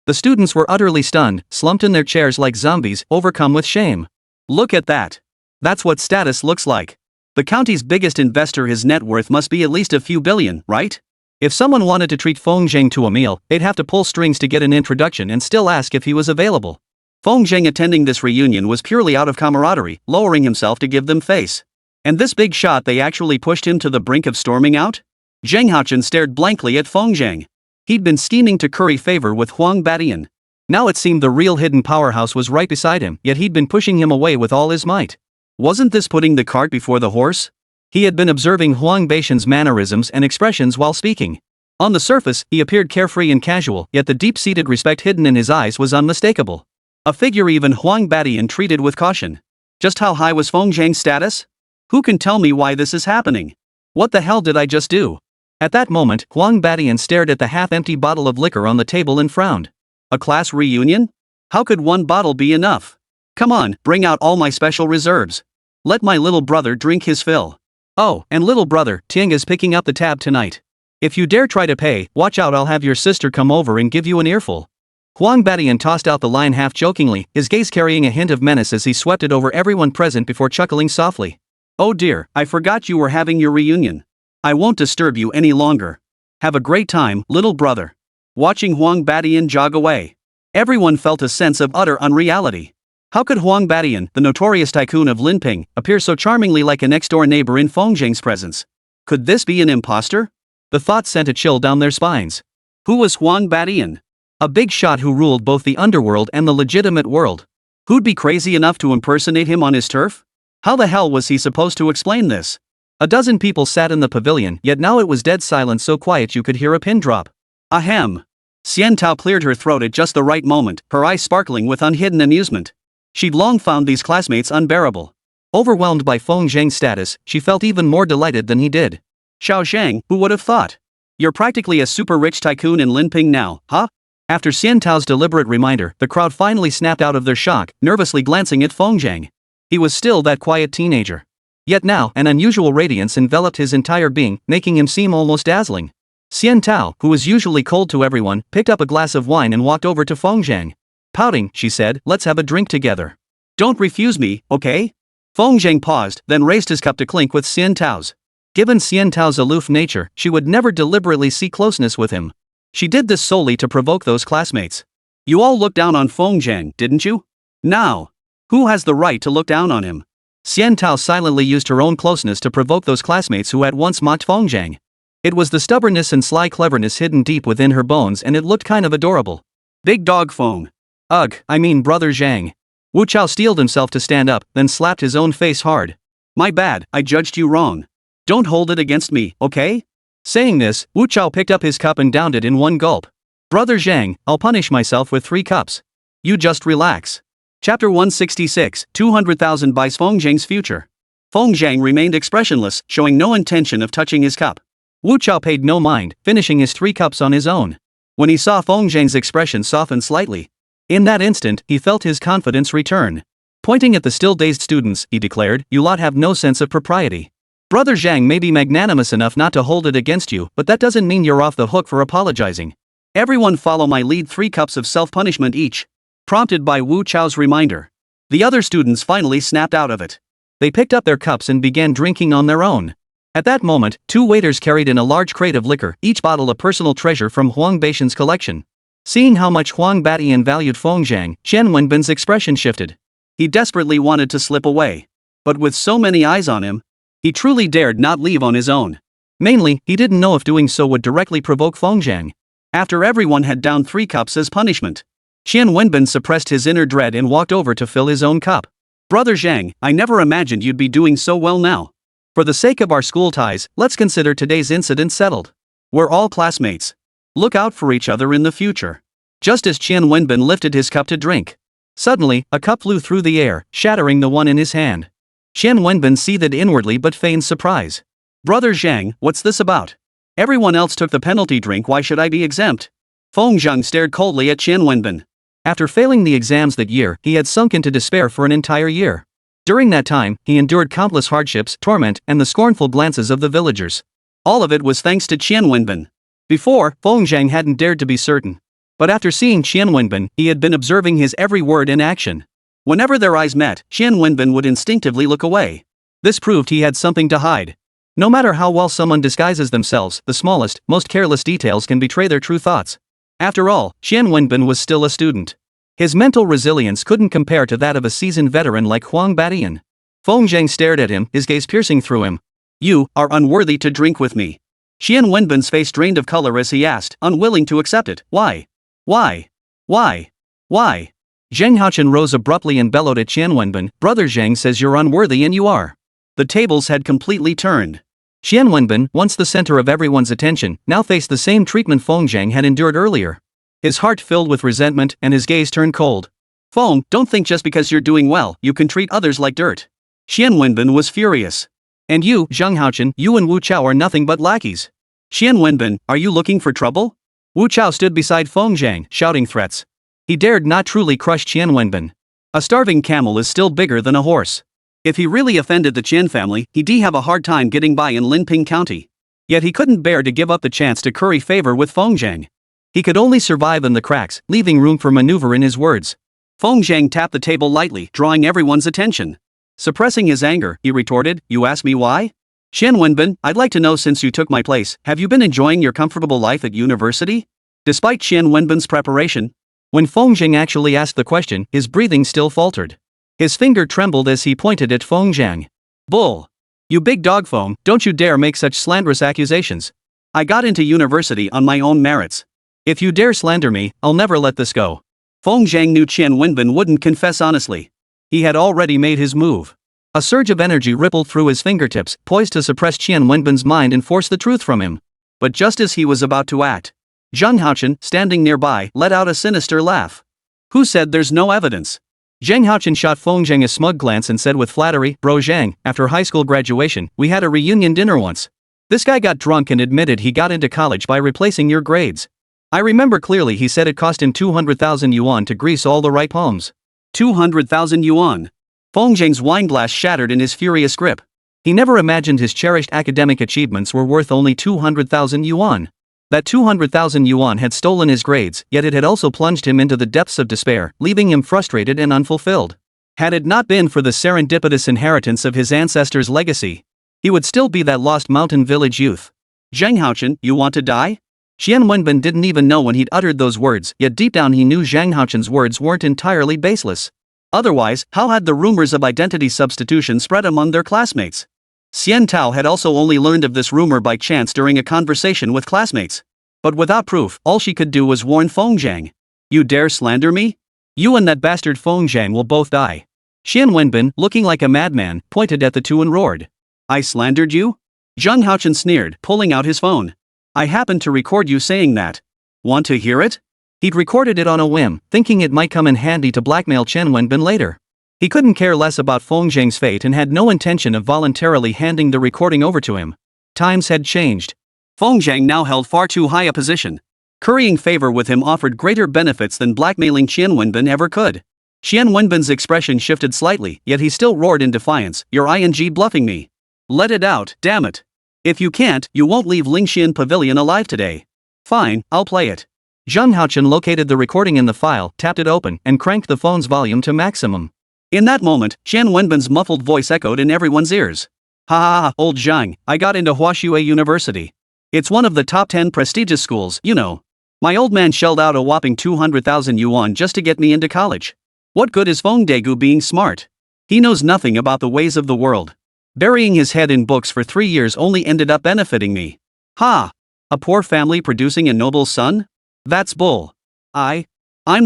The students were utterly stunned, slumped in their chairs like zombies, overcome with shame. Look at that. That's what status looks like. The county's biggest investor, his net worth must be at least a few billion, right? If someone wanted to treat Feng Zheng to a meal, they'd have to pull strings to get an introduction and still ask if he was available. Feng Zheng attending this reunion was purely out of camaraderie, lowering himself to give them face. And this big shot, they actually pushed him to the brink of storming out? Zheng Haochen stared blankly at Feng Zheng. He'd been scheming to curry favor with Huang Badian. Now it seemed the real hidden powerhouse was right beside him, yet he'd been pushing him away with all his might. Wasn't this putting the cart before the horse? He had been observing Huang Badian's mannerisms and expressions while speaking. On the surface, he appeared carefree and casual, yet the deep-seated respect hidden in his eyes was unmistakable. A figure even Huang Badian treated with caution. Just how high was Feng Zheng's status? Who can tell me why this is happening? What the hell did I just do? At that moment, Huang Badian stared at the half-empty bottle of liquor on the table and frowned. A class reunion? How could one bottle be enough? Come on, bring out all my special reserves. Let my little brother drink his fill. Oh, and little brother, Ting is picking up the tab tonight. If you dare try to pay, watch out, I'll have your sister come over and give you an earful. Huang Badian tossed out the line half-jokingly, his gaze carrying a hint of menace as he swept it over everyone present before chuckling softly. Oh dear, I forgot you were having your reunion. I won't disturb you any longer. Have a great time, little brother. Watching Huang Badian jog away, everyone felt a sense of utter unreality. How could Huang Badian, the notorious tycoon of Linping, appear so charmingly like a next-door neighbor in Feng Zheng's presence? Could this be an imposter? The thought sent a chill down their spines. Who was Huang Badian? A big shot who ruled both the underworld and the legitimate world. Who'd be crazy enough to impersonate him on his turf? How the hell was he supposed to explain this? A dozen people sat in the pavilion, yet now it was dead silent, so quiet you could hear a pin drop. Ahem. Xian Tao cleared her throat at just the right moment, her eyes sparkling with unhidden amusement. She'd long found these classmates unbearable. Overwhelmed by Feng Zhang's status, she felt even more delighted than he did. Xiao Zhang, who would have thought? You're practically a super rich tycoon in Linping now, huh? After Xian Tao's deliberate reminder, the crowd finally snapped out of their shock, nervously glancing at Feng Zhang. He was still that quiet teenager. Yet now, an unusual radiance enveloped his entire being, making him seem almost dazzling. Xian Tao, who was usually cold to everyone, picked up a glass of wine and walked over to Feng Zhang. Pouting, she said, "Let's have a drink together." Don't refuse me, okay? Feng Zhang paused, then raised his cup to clink with Xian Tao's. Given Xian Tao's aloof nature, she would never deliberately seek closeness with him. She did this solely to provoke those classmates. You all looked down on Feng Zhang, didn't you? Now, who has the right to look down on him? Xian Tao silently used her own closeness to provoke those classmates who had once mocked Feng Zhang. It was the stubbornness and sly cleverness hidden deep within her bones, and it looked kind of adorable. Big dog Feng. Ugh, I mean brother Zhang. Wu Chao steeled himself to stand up, then slapped his own face hard. My bad, I judged you wrong. Don't hold it against me, okay? Saying this, Wu Chao picked up his cup and downed it in one gulp. Brother Zhang, I'll punish myself with 3 cups. You just relax. Chapter 166, 200,000 buys Feng Zhang's future. Feng Zhang remained expressionless, showing no intention of touching his cup. Wu Chao paid no mind, finishing his 3 cups on his own. When he saw Feng Zhang's expression soften slightly, in that instant, he felt his confidence return. Pointing at the still-dazed students, he declared, "You lot have no sense of propriety. Brother Zhang may be magnanimous enough not to hold it against you, but that doesn't mean you're off the hook for apologizing. Everyone follow my lead, 3 cups of self-punishment each." Prompted by Wu Chao's reminder. The other students finally snapped out of it. They picked up their cups and began drinking on their own. At that moment, 2 waiters carried in a large crate of liquor, each bottle a personal treasure from Huang Baishan's collection. Seeing how much Huang Batian valued Feng Zhang, Chen Wenbin's expression shifted. He desperately wanted to slip away. But with so many eyes on him, he truly dared not leave on his own. Mainly, he didn't know if doing so would directly provoke Feng Zhang. After everyone had downed 3 cups as punishment, Chen Wenbin suppressed his inner dread and walked over to fill his own cup. Brother Zhang, I never imagined you'd be doing so well now. For the sake of our school ties, let's consider today's incident settled. We're all classmates. Look out for each other in the future. Just as Chen Wenbin lifted his cup to drink, suddenly, a cup flew through the air, shattering the one in his hand. Chen Wenbin seethed inwardly but feigned surprise. Brother Zhang, what's this about? Everyone else took the penalty drink, why should I be exempt? Feng Zhang stared coldly at Chen Wenbin. After failing the exams that year, he had sunk into despair for an entire year. During that time, he endured countless hardships, torment, and the scornful glances of the villagers. All of it was thanks to Chen Wenbin. Before, Feng Zhang hadn't dared to be certain. But after seeing Chen Wenbin, he had been observing his every word and action. Whenever their eyes met, Chen Wenbin would instinctively look away. This proved he had something to hide. No matter how well someone disguises themselves, the smallest, most careless details can betray their true thoughts. After all, Chen Wenbin was still a student. His mental resilience couldn't compare to that of a seasoned veteran like Huang Batian. Feng Zhang stared at him, his gaze piercing through him. You are unworthy to drink with me. Chen Wenbin's face drained of color as he asked, unwilling to accept it. Why? Why? Why? Why? Zheng Haochen rose abruptly and bellowed at Chen Wenbin, Brother Zhang says you're unworthy and you are. The tables had completely turned. Chen Wenbin, once the center of everyone's attention, now faced the same treatment Feng Zhang had endured earlier. His heart filled with resentment and his gaze turned cold. Feng, don't think just because you're doing well, you can treat others like dirt. Chen Wenbin was furious. And you, Zheng Haochen, you and Wu Chao are nothing but lackeys. Chen Wenbin, are you looking for trouble? Wu Chao stood beside Feng Zhang, shouting threats. He dared not truly crush Chen Wenbin. A starving camel is still bigger than a horse. If he really offended the Chen family, he'd have a hard time getting by in Linping County. Yet he couldn't bear to give up the chance to curry favor with Feng Zhang. He could only survive in the cracks, leaving room for maneuver in his words. Feng Zhang tapped the table lightly, drawing everyone's attention. Suppressing his anger, he retorted, you ask me why? Chen Wenbin, I'd like to know since you took my place, have you been enjoying your comfortable life at university? Despite Chen Wenbin's preparation, when Feng Zhang actually asked the question, his breathing still faltered. His finger trembled as he pointed at Feng Zhang. Bull! You big dog Feng, don't you dare make such slanderous accusations. I got into university on my own merits. If you dare slander me, I'll never let this go. Feng Zhang knew Chen Wenbin wouldn't confess honestly. He had already made his move. A surge of energy rippled through his fingertips, poised to suppress Qian Wenbin's mind and force the truth from him. But just as he was about to act, Zhang Haochen, standing nearby, let out a sinister laugh. Who said there's no evidence? Zhang Haochen shot Feng Zhang a smug glance and said with flattery, Bro Zhang, after high school graduation, we had a reunion dinner once. This guy got drunk and admitted he got into college by replacing your grades. I remember clearly he said it cost him 200,000 yuan to grease all the right palms. 200,000 yuan. Feng Zhang's wine glass shattered in his furious grip. He never imagined his cherished academic achievements were worth only 200,000 yuan. That 200,000 yuan had stolen his grades, yet it had also plunged him into the depths of despair, leaving him frustrated and unfulfilled. Had it not been for the serendipitous inheritance of his ancestors' legacy, he would still be that lost mountain village youth. Zhang Haochen, you want to die? Qian Wenbin didn't even know when he'd uttered those words, yet deep down he knew Zhang Haochen's words weren't entirely baseless. Otherwise, how had the rumors of identity substitution spread among their classmates? Xian Tao had also only learned of this rumor by chance during a conversation with classmates. But without proof, all she could do was warn Feng Zhang. You dare slander me? You and that bastard Feng Zhang will both die. Qian Wenbin, looking like a madman, pointed at the two and roared. I slandered you? Zhang Haochen sneered, pulling out his phone. I happened to record you saying that. Want to hear it? He'd recorded it on a whim, thinking it might come in handy to blackmail Qian Wenbin later. He couldn't care less about Feng Zhang's fate and had no intention of voluntarily handing the recording over to him. Times had changed. Feng Zhang now held far too high a position. Currying favor with him offered greater benefits than blackmailing Qian Wenbin ever could. Qian Wenbin's expression shifted slightly, yet he still roared in defiance, You're bluffing me. Let it out, damn it. If you can't, you won't leave Lingxian Pavilion alive today. Fine, I'll play it. Zhang Haochen located the recording in the file, tapped it open, and cranked the phone's volume to maximum. In that moment, Qian Wenbin's muffled voice echoed in everyone's ears. Ha ha ha, old Zhang, I got into Huaxue University. It's one of the top 10 prestigious schools, you know. My old man shelled out a whopping 200,000 yuan just to get me into college. What good is Feng Daegu being smart? He knows nothing about the ways of the world. Burying his head in books for 3 years only ended up benefiting me. Ha! A poor family producing a noble son? That's bull. I'm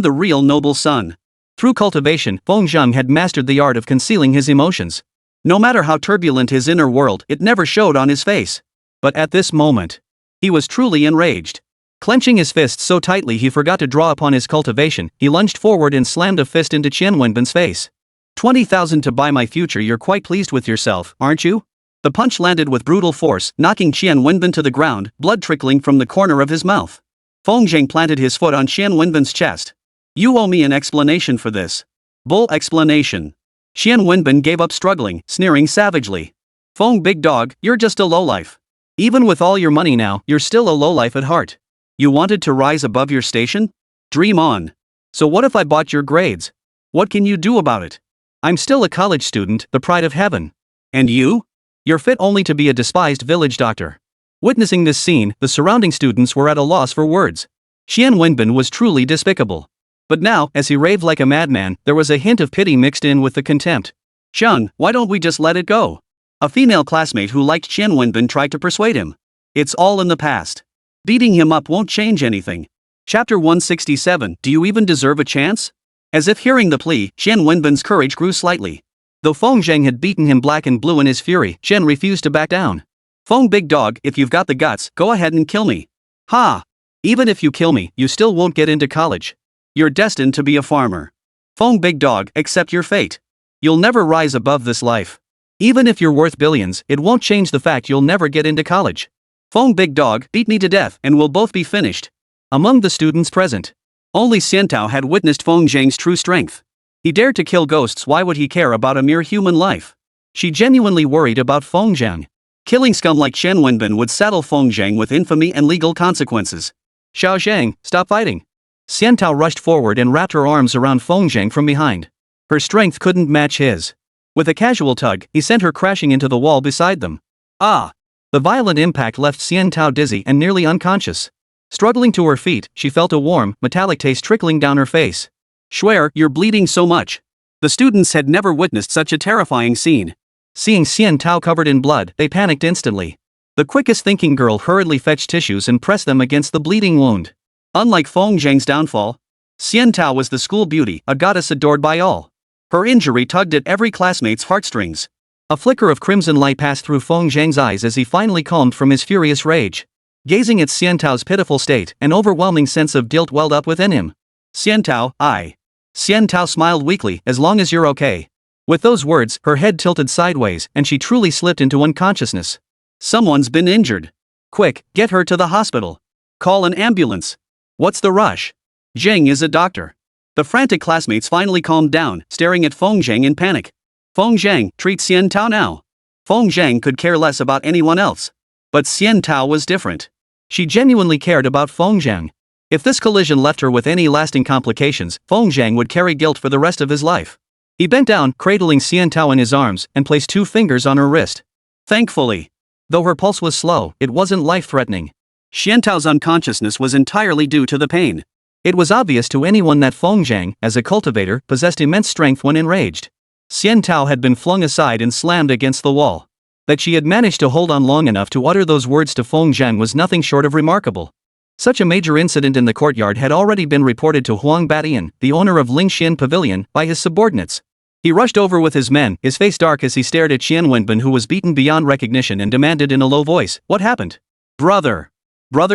the real noble son. Through cultivation, Feng Zhang had mastered the art of concealing his emotions. No matter how turbulent his inner world, it never showed on his face. But at this moment, he was truly enraged. Clenching his fists so tightly he forgot to draw upon his cultivation, he lunged forward and slammed a fist into Qian Wenbin's face. 20,000 to buy my future. You're quite pleased with yourself, aren't you? The punch landed with brutal force, knocking Qian Wenbin to the ground, blood trickling from the corner of his mouth. Feng Zhang planted his foot on Qian Wenbin's chest. You owe me an explanation for this. Bull explanation. Qian Wenbin gave up struggling, sneering savagely. Feng big dog, you're just a lowlife. Even with all your money now, you're still a lowlife at heart. You wanted to rise above your station? Dream on. So what if I bought your grades? What can you do about it? I'm still a college student, the pride of heaven. And you? You're fit only to be a despised village doctor. Witnessing this scene, the surrounding students were at a loss for words. Qian Wenbin was truly despicable. But now, as he raved like a madman, there was a hint of pity mixed in with the contempt. Zhang, why don't we just let it go? A female classmate who liked Qian Wenbin tried to persuade him. It's all in the past. Beating him up won't change anything. Chapter 167, Do you even deserve a chance? As if hearing the plea, Qian Wenbin's courage grew slightly. Though Feng Zhang had beaten him black and blue in his fury, Qian refused to back down. Feng big dog, if you've got the guts, go ahead and kill me. Ha! Even if you kill me, you still won't get into college. You're destined to be a farmer. Feng big dog, accept your fate. You'll never rise above this life. Even if you're worth billions, it won't change the fact you'll never get into college. Feng big dog, beat me to death and we'll both be finished. Among the students present, only Xiantao had witnessed Feng Zhang's true strength. He dared to kill ghosts. Why would he care about a mere human life? She genuinely worried about Feng Zhang. Killing scum like Qian Wenbin would saddle Feng Zhang with infamy and legal consequences. Xiao Zhang, stop fighting. Xiantao rushed forward and wrapped her arms around Feng Zhang from behind. Her strength couldn't match his. With a casual tug, he sent her crashing into the wall beside them. Ah! The violent impact left Xiantao dizzy and nearly unconscious. Struggling to her feet, she felt a warm, metallic taste trickling down her face. Swear, you're bleeding so much. The students had never witnessed such a terrifying scene. Seeing Xiantao covered in blood, they panicked instantly. The quickest thinking girl hurriedly fetched tissues and pressed them against the bleeding wound. Unlike Feng Zhang's downfall, Xiantao was the school beauty, a goddess adored by all. Her injury tugged at every classmate's heartstrings. A flicker of crimson light passed through Feng Zhang's eyes as he finally calmed from his furious rage. Gazing at Xiantao's pitiful state, an overwhelming sense of guilt welled up within him. Xiantao, I. Xiantao smiled weakly, as long as you're okay. With those words, her head tilted sideways, and she truly slipped into unconsciousness. Someone's been injured. Quick, get her to the hospital. Call an ambulance. What's the rush? Zheng is a doctor. The frantic classmates finally calmed down, staring at Feng Zhang in panic. Feng Zhang, treat Xiantao now. Feng Zhang could care less about anyone else. But Xiantao was different. She genuinely cared about Feng Zhang. If this collision left her with any lasting complications, Feng Zhang would carry guilt for the rest of his life. He bent down, cradling Xiantao in his arms, and placed 2 fingers on her wrist. Thankfully. Though her pulse was slow, it wasn't life-threatening. Xiantao's unconsciousness was entirely due to the pain. It was obvious to anyone that Feng Zhang, as a cultivator, possessed immense strength when enraged. Xiantao had been flung aside and slammed against the wall. That she had managed to hold on long enough to utter those words to Feng Zhang was nothing short of remarkable. Such a major incident in the courtyard had already been reported to Huang Batian, the owner of Lingxian Pavilion, by his subordinates. He rushed over with his men, his face dark as he stared at Qian Wenbin, who was beaten beyond recognition, and demanded in a low voice, "What happened?" Brother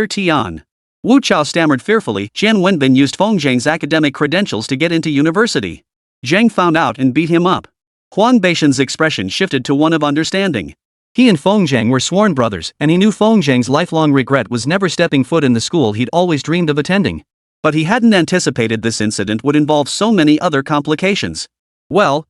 Tian. Wu Chao stammered fearfully. Qian Wenbin used Feng Zhang's academic credentials to get into university. Zhang found out and beat him up. Huang Batian's expression shifted to one of understanding. He and Feng Zhang were sworn brothers, and he knew Feng Zhang's lifelong regret was never stepping foot in the school he'd always dreamed of attending. But he hadn't anticipated this incident would involve so many other complications. Well,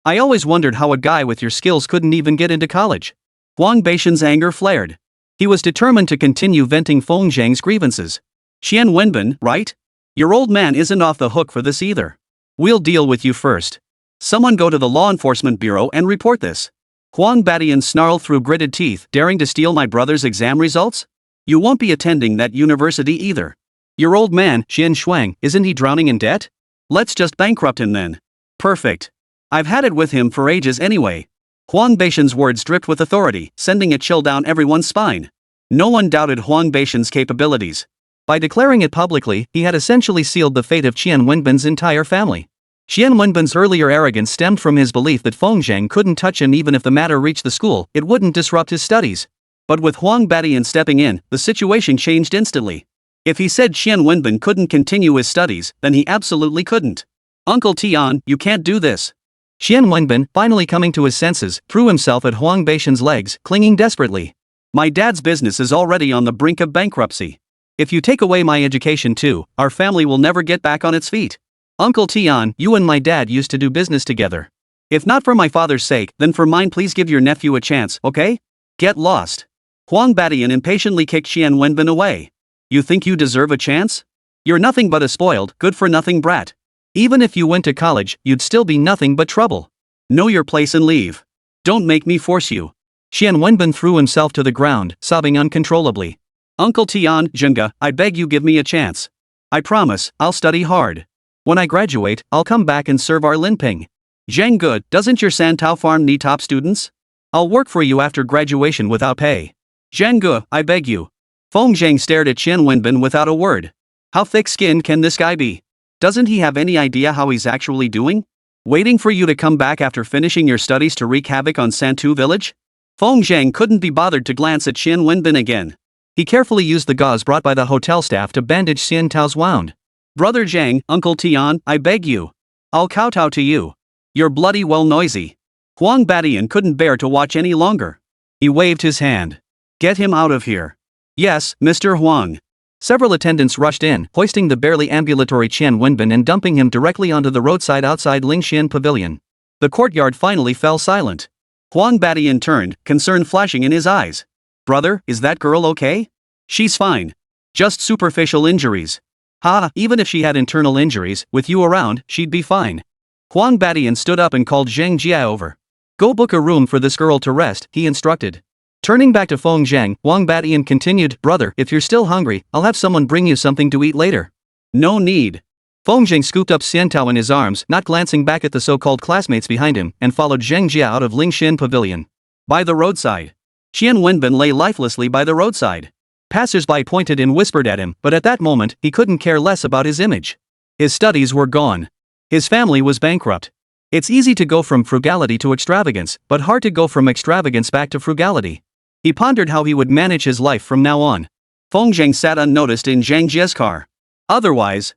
I always wondered how a guy with your skills couldn't even get into college. Huang Batian's anger flared. He was determined to continue venting Feng Zhang's grievances. Qian Wenbin, right? Your old man isn't off the hook for this either. We'll deal with you first. Someone go to the law enforcement bureau and report this. Huang Batian snarled through gritted teeth, daring to steal my brother's exam results? You won't be attending that university either. Your old man, Qian Shuang, isn't he drowning in debt? Let's just bankrupt him then. Perfect. I've had it with him for ages anyway. Huang Batian's words dripped with authority, sending a chill down everyone's spine. No one doubted Huang Batian's capabilities. By declaring it publicly, he had essentially sealed the fate of Qian Wenbin's entire family. Qian Wenbin's earlier arrogance stemmed from his belief that Feng Zhang couldn't touch him even if the matter reached the school, it wouldn't disrupt his studies. But with Huang Batian stepping in, the situation changed instantly. If he said Qian Wenbin couldn't continue his studies, then he absolutely couldn't. Uncle Tian, you can't do this. Qian Wenbin, finally coming to his senses, threw himself at Huang Batian's legs, clinging desperately. My dad's business is already on the brink of bankruptcy. If you take away my education too, our family will never get back on its feet. Uncle Tian, you and my dad used to do business together. If not for my father's sake, then for mine, please give your nephew a chance, okay? Get lost. Huang Batian impatiently kicked Qian Wenbin away. You think you deserve a chance? You're nothing but a spoiled, good-for-nothing brat. Even if you went to college, you'd still be nothing but trouble. Know your place and leave. Don't make me force you. Qian Wenbin threw himself to the ground, sobbing uncontrollably. Uncle Tian, Zhenga, I beg you give me a chance. I promise, I'll study hard. When I graduate, I'll come back and serve our Linping. Zhang good, doesn't your Santao farm need top students? I'll work for you after graduation without pay. Zhang Ge, I beg you. Feng Zhang stared at Qian Wenbin without a word. How thick-skinned can this guy be? Doesn't he have any idea how he's actually doing? Waiting for you to come back after finishing your studies to wreak havoc on Santu village? Feng Zhang couldn't be bothered to glance at Qian Wenbin again. He carefully used the gauze brought by the hotel staff to bandage Xiantao's wound. Brother Zhang, Uncle Tian, I beg you. I'll kowtow to you. You're bloody well noisy. Huang Batian couldn't bear to watch any longer. He waved his hand. Get him out of here. Yes, Mr. Huang. Several attendants rushed in, hoisting the barely ambulatory Qian Wenbin and dumping him directly onto the roadside outside Lingxian Pavilion. The courtyard finally fell silent. Huang Batian turned, concern flashing in his eyes. Brother, is that girl okay? She's fine. Just superficial injuries. Even if she had internal injuries, with you around, she'd be fine. Huang Batian stood up and called Zheng Jia over. Go book a room for this girl to rest, he instructed. Turning back to Feng Zhang, Huang Batian continued, Brother, if you're still hungry, I'll have someone bring you something to eat later. No need. Feng Zhang scooped up Xiantao in his arms, not glancing back at the so-called classmates behind him, and followed Zheng Jia out of Lingxian Pavilion. By the roadside. Qian Wenbin lay lifelessly by the roadside. Passers-by pointed and whispered at him, but at that moment, he couldn't care less about his image. His studies were gone. His family was bankrupt. It's easy to go from frugality to extravagance, but hard to go from extravagance back to frugality. He pondered how he would manage his life from now on. Feng Zhang sat unnoticed in Zhang Jie's car. Otherwise,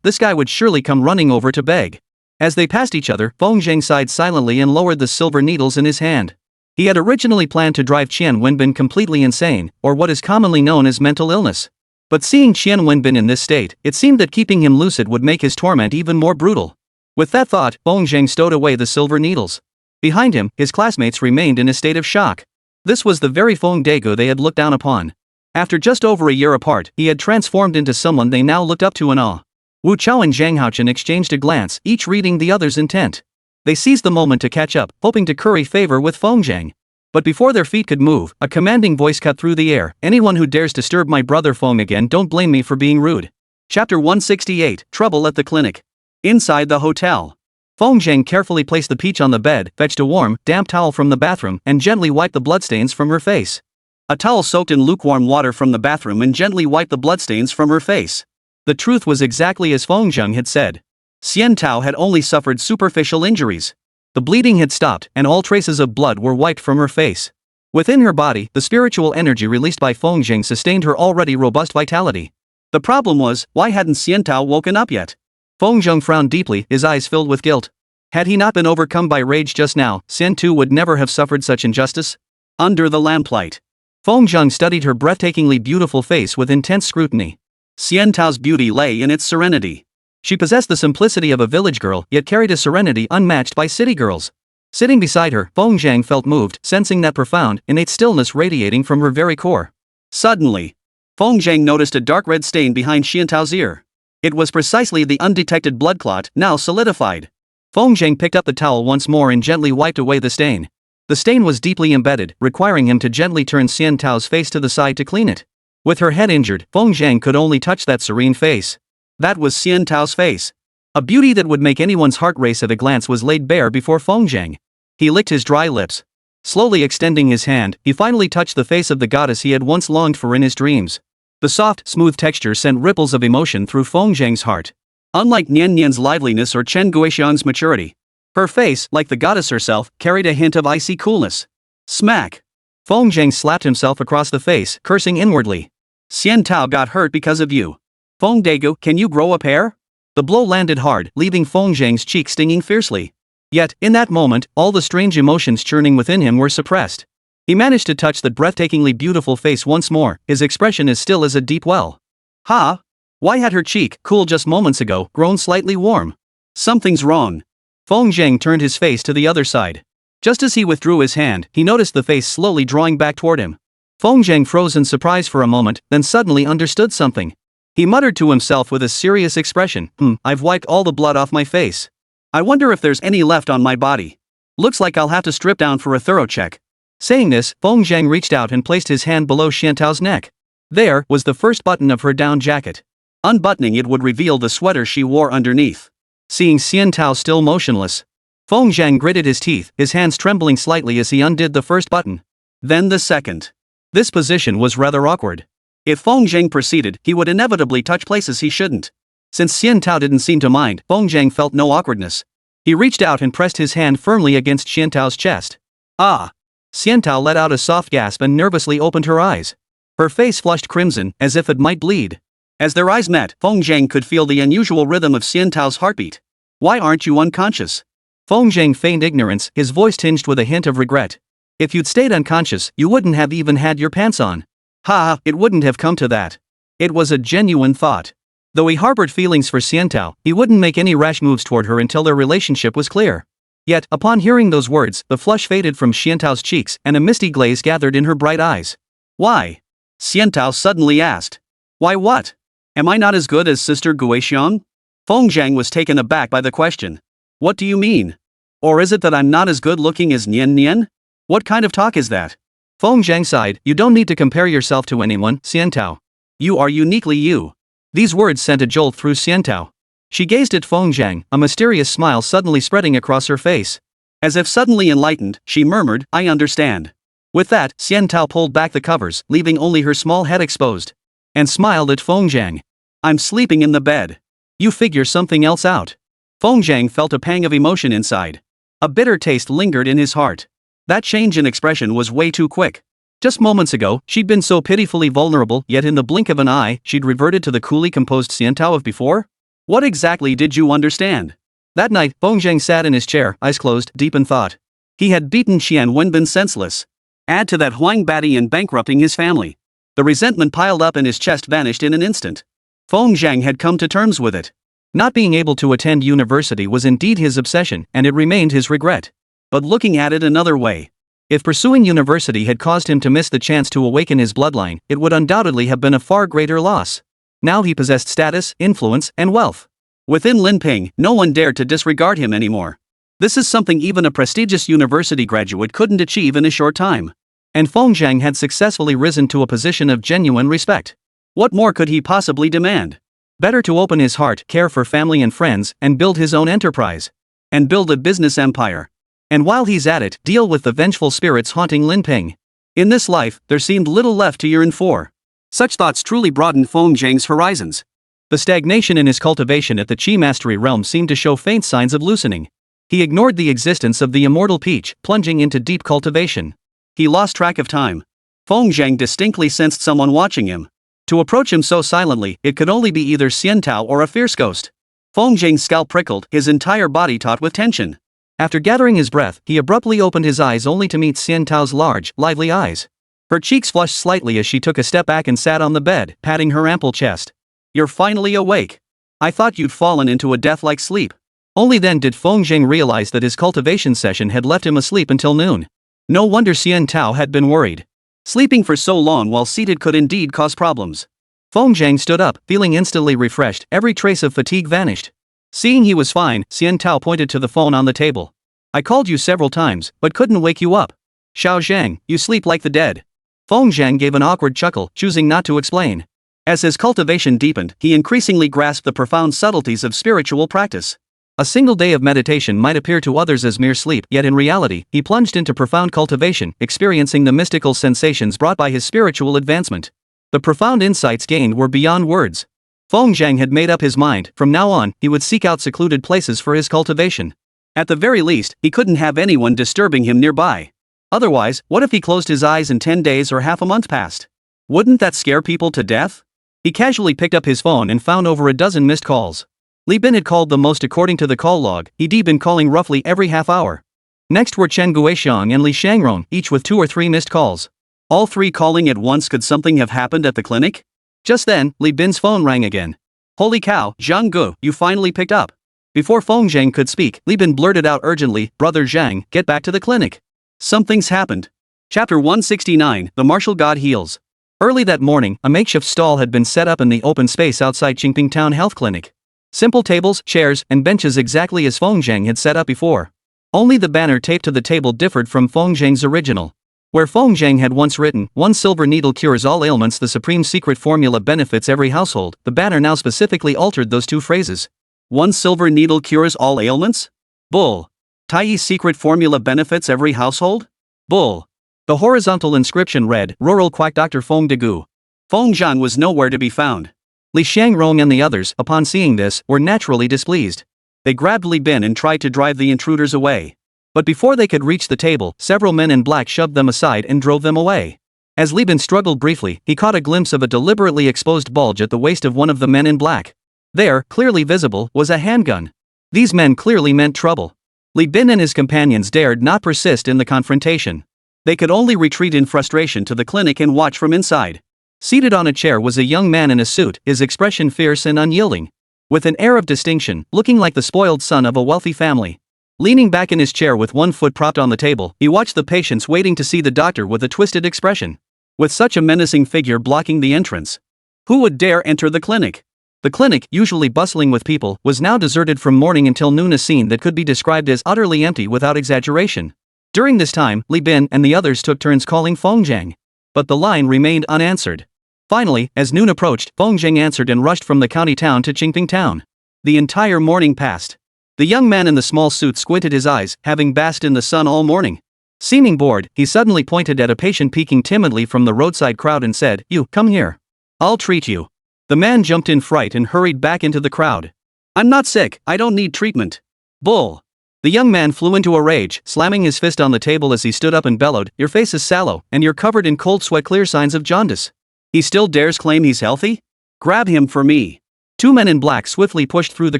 this guy would surely come running over to beg. As they passed each other, Feng Zhang sighed silently and lowered the silver needles in his hand. He had originally planned to drive Qian Wenbin completely insane, or what is commonly known as mental illness. But seeing Qian Wenbin in this state, it seemed that keeping him lucid would make his torment even more brutal. With that thought, Feng Zhang stowed away the silver needles. Behind him, his classmates remained in a state of shock. This was the very Feng Daegu they had looked down upon. After just over a year apart, he had transformed into someone they now looked up to in awe. Wu Chao and Zhang Haochen exchanged a glance, each reading the other's intent. They seized the moment to catch up, hoping to curry favor with Feng Zhang. But before their feet could move, a commanding voice cut through the air. Anyone who dares disturb my brother Feng again, don't blame me for being rude. Chapter 168, Trouble at the Clinic. Inside the hotel. Feng Zhang carefully placed the peach on the bed, fetched a warm, damp towel from the bathroom, and gently wiped the bloodstains from her face. A towel soaked in lukewarm water from the bathroom and gently wiped the bloodstains from her face. The truth was exactly as Feng Zhang had said. Xian Tao had only suffered superficial injuries. The bleeding had stopped, and all traces of blood were wiped from her face. Within her body, the spiritual energy released by Feng Zhang sustained her already robust vitality. The problem was, why hadn't Xian Tao woken up yet? Feng Zhang frowned deeply, his eyes filled with guilt. Had he not been overcome by rage just now, Xian Tu would never have suffered such injustice. Under the lamplight, Feng Zhang studied her breathtakingly beautiful face with intense scrutiny. Xian Tao's beauty lay in its serenity. She possessed the simplicity of a village girl, yet carried a serenity unmatched by city girls. Sitting beside her, Feng Zhang felt moved, sensing that profound, innate stillness radiating from her very core. Suddenly, Feng Zhang noticed a dark red stain behind Xian Tao's ear. It was precisely the undetected blood clot, now solidified. Feng Zhang picked up the towel once more and gently wiped away the stain. The stain was deeply embedded, requiring him to gently turn Xian Tao's face to the side to clean it. With her head injured, Feng Zhang could only touch that serene face. That was Xian Tao's face. A beauty that would make anyone's heart race at a glance was laid bare before Feng Zhang. He licked his dry lips. Slowly extending his hand, he finally touched the face of the goddess he had once longed for in his dreams. The soft, smooth texture sent ripples of emotion through Feng Zhang's heart. Unlike Nian Nian's liveliness or Chen Guixiang's maturity, her face, like the goddess herself, carried a hint of icy coolness. Smack! Feng Zhang slapped himself across the face, cursing inwardly. Xian Tao got hurt because of you. Feng Daegu, can you grow a pair? The blow landed hard, leaving Feng Zhang's cheek stinging fiercely. Yet, in that moment, all the strange emotions churning within him were suppressed. He managed to touch the breathtakingly beautiful face once more, his expression as still as a deep well. Ha! Why had her cheek, cool just moments ago, grown slightly warm? Something's wrong. Feng Zhang turned his face to the other side. Just as he withdrew his hand, he noticed the face slowly drawing back toward him. Feng Zhang froze in surprise for a moment, then suddenly understood something. He muttered to himself with a serious expression, I've wiped all the blood off my face. I wonder if there's any left on my body. Looks like I'll have to strip down for a thorough check. Saying this, Feng Zhang reached out and placed his hand below Xian Tao's neck. There was the first button of her down jacket. Unbuttoning it would reveal the sweater she wore underneath. Seeing Xian Tao still motionless, Feng Zhang gritted his teeth, his hands trembling slightly as he undid the first button. Then the second. This position was rather awkward. If Feng Zhang proceeded, he would inevitably touch places he shouldn't. Since Xian Tao didn't seem to mind, Feng Zhang felt no awkwardness. He reached out and pressed his hand firmly against Xian Tao's chest. Ah! Xian Tao let out a soft gasp and nervously opened her eyes. Her face flushed crimson, as if it might bleed. As their eyes met, Feng Zhang could feel the unusual rhythm of Xian Tao's heartbeat. Why aren't you unconscious? Feng Zhang feigned ignorance, his voice tinged with a hint of regret. If you'd stayed unconscious, you wouldn't have even had your pants on. Ha, it wouldn't have come to that. It was a genuine thought. Though he harbored feelings for Xian Tao, he wouldn't make any rash moves toward her until their relationship was clear. Yet, upon hearing those words, the flush faded from Xian Tao's cheeks, and a misty glaze gathered in her bright eyes. Why? Xian Tao suddenly asked. Why what? Am I not as good as Sister Guixiang? Feng Zhang was taken aback by the question. What do you mean? Or is it that I'm not as good looking as Nian Nian? What kind of talk is that? Feng Zhang sighed. You don't need to compare yourself to anyone, Xian Tao. You are uniquely you. These words sent a jolt through Xian Tao. She gazed at Feng Zhang, a mysterious smile suddenly spreading across her face. As if suddenly enlightened, she murmured, I understand. With that, Xian Tao pulled back the covers, leaving only her small head exposed. And smiled at Feng Zhang. I'm sleeping in the bed. You figure something else out. Feng Zhang felt a pang of emotion inside. A bitter taste lingered in his heart. That change in expression was way too quick. Just moments ago, she'd been so pitifully vulnerable, yet in the blink of an eye, she'd reverted to the coolly composed Xiantao of before? What exactly did you understand? That night, Feng Zhang sat in his chair, eyes closed, deep in thought. He had beaten Xian Wenbin senseless. Add to that Huang Bati and bankrupting his family. The resentment piled up in his chest vanished in an instant. Feng Zhang had come to terms with it. Not being able to attend university was indeed his obsession, and it remained his regret. But looking at it another way. If pursuing university had caused him to miss the chance to awaken his bloodline, it would undoubtedly have been a far greater loss. Now he possessed status, influence, and wealth. Within Linping, no one dared to disregard him anymore. This is something even a prestigious university graduate couldn't achieve in a short time. And Feng Zhang had successfully risen to a position of genuine respect. What more could he possibly demand? Better to open his heart, care for family and friends, and build his own enterprise. And build a business empire. And while he's at it, deal with the vengeful spirits haunting Linping. In this life, there seemed little left to yearn for. Such thoughts truly broadened Feng Zhang's horizons. The stagnation in his cultivation at the Qi Mastery realm seemed to show faint signs of loosening. He ignored the existence of the immortal peach, plunging into deep cultivation. He lost track of time. Feng Zhang distinctly sensed someone watching him. To approach him so silently, it could only be either Xiantao or a fierce ghost. Feng Zhang's scalp prickled, his entire body taut with tension. After gathering his breath, he abruptly opened his eyes only to meet Xiantao's large, lively eyes. Her cheeks flushed slightly as she took a step back and sat on the bed, patting her ample chest. You're finally awake. I thought you'd fallen into a death-like sleep. Only then did Feng Zhang realize that his cultivation session had left him asleep until noon. No wonder Xiantao had been worried. Sleeping for so long while seated could indeed cause problems. Feng Zhang stood up, feeling instantly refreshed, every trace of fatigue vanished. Seeing he was fine, Xiantao pointed to the phone on the table. I called you several times, but couldn't wake you up. Xiao Zhang, you sleep like the dead. Feng Zhang gave an awkward chuckle, choosing not to explain. As his cultivation deepened, he increasingly grasped the profound subtleties of spiritual practice. A single day of meditation might appear to others as mere sleep, yet in reality, he plunged into profound cultivation, experiencing the mystical sensations brought by his spiritual advancement. The profound insights gained were beyond words. Feng Zhang had made up his mind, from now on, he would seek out secluded places for his cultivation. At the very least, he couldn't have anyone disturbing him nearby. Otherwise, what if he closed his eyes and 10 days or half a month passed? Wouldn't that scare people to death? He casually picked up his phone and found over a dozen missed calls. Li Bin had called the most according to the call log. He'd been calling roughly every half hour. Next were Chen Guixiang and Li Shangron, each with 2 or 3 missed calls. All 3 calling at once. Could something have happened at the clinic? Just then, Li Bin's phone rang again. Holy cow, Zhang Gu, you finally picked up. Before Feng Zhang could speak, Li Bin blurted out urgently, Brother Zhang, get back to the clinic. Something's happened. Chapter 169, The Martial God Heals. Early that morning, a makeshift stall had been set up in the open space outside Qingping Town Health Clinic. Simple tables, chairs, and benches exactly as Feng Zhang had set up before. Only the banner taped to the table differed from Feng Zhang's original. Where Feng Zhang had once written, "One silver needle cures all ailments, the supreme secret formula benefits every household," the banner now specifically altered those 2 phrases. One silver needle cures all ailments? Bull. Taiyi's secret formula benefits every household? Bull. The horizontal inscription read, Rural Quack Dr. Feng Degu. Feng Zhan was nowhere to be found. Li Shangrong and the others, upon seeing this, were naturally displeased. They grabbed Li Bin and tried to drive the intruders away. But before they could reach the table, several men in black shoved them aside and drove them away. As Li Bin struggled briefly, he caught a glimpse of a deliberately exposed bulge at the waist of one of the men in black. There, clearly visible, was a handgun. These men clearly meant trouble. Li Bin and his companions dared not persist in the confrontation. They could only retreat in frustration to the clinic and watch from inside. Seated on a chair was a young man in a suit, his expression fierce and unyielding. With an air of distinction, looking like the spoiled son of a wealthy family. Leaning back in his chair with one foot propped on the table, he watched the patients waiting to see the doctor with a twisted expression. With such a menacing figure blocking the entrance, who would dare enter the clinic? The clinic, usually bustling with people, was now deserted from morning until noon, a scene that could be described as utterly empty without exaggeration. During this time, Li Bin and the others took turns calling Feng Zhang. But the line remained unanswered. Finally, as noon approached, Feng Zhang answered and rushed from the county town to Qingping Town. The entire morning passed. The young man in the small suit squinted his eyes, having basked in the sun all morning. Seeming bored, he suddenly pointed at a patient peeking timidly from the roadside crowd and said, "You, come here. I'll treat you." The man jumped in fright and hurried back into the crowd. I'm not sick, I don't need treatment. Bull. The young man flew into a rage, slamming his fist on the table as he stood up and bellowed, "Your face is sallow, and you're covered in cold sweat, clear signs of jaundice." He still dares claim he's healthy? Grab him for me. Two men in black swiftly pushed through the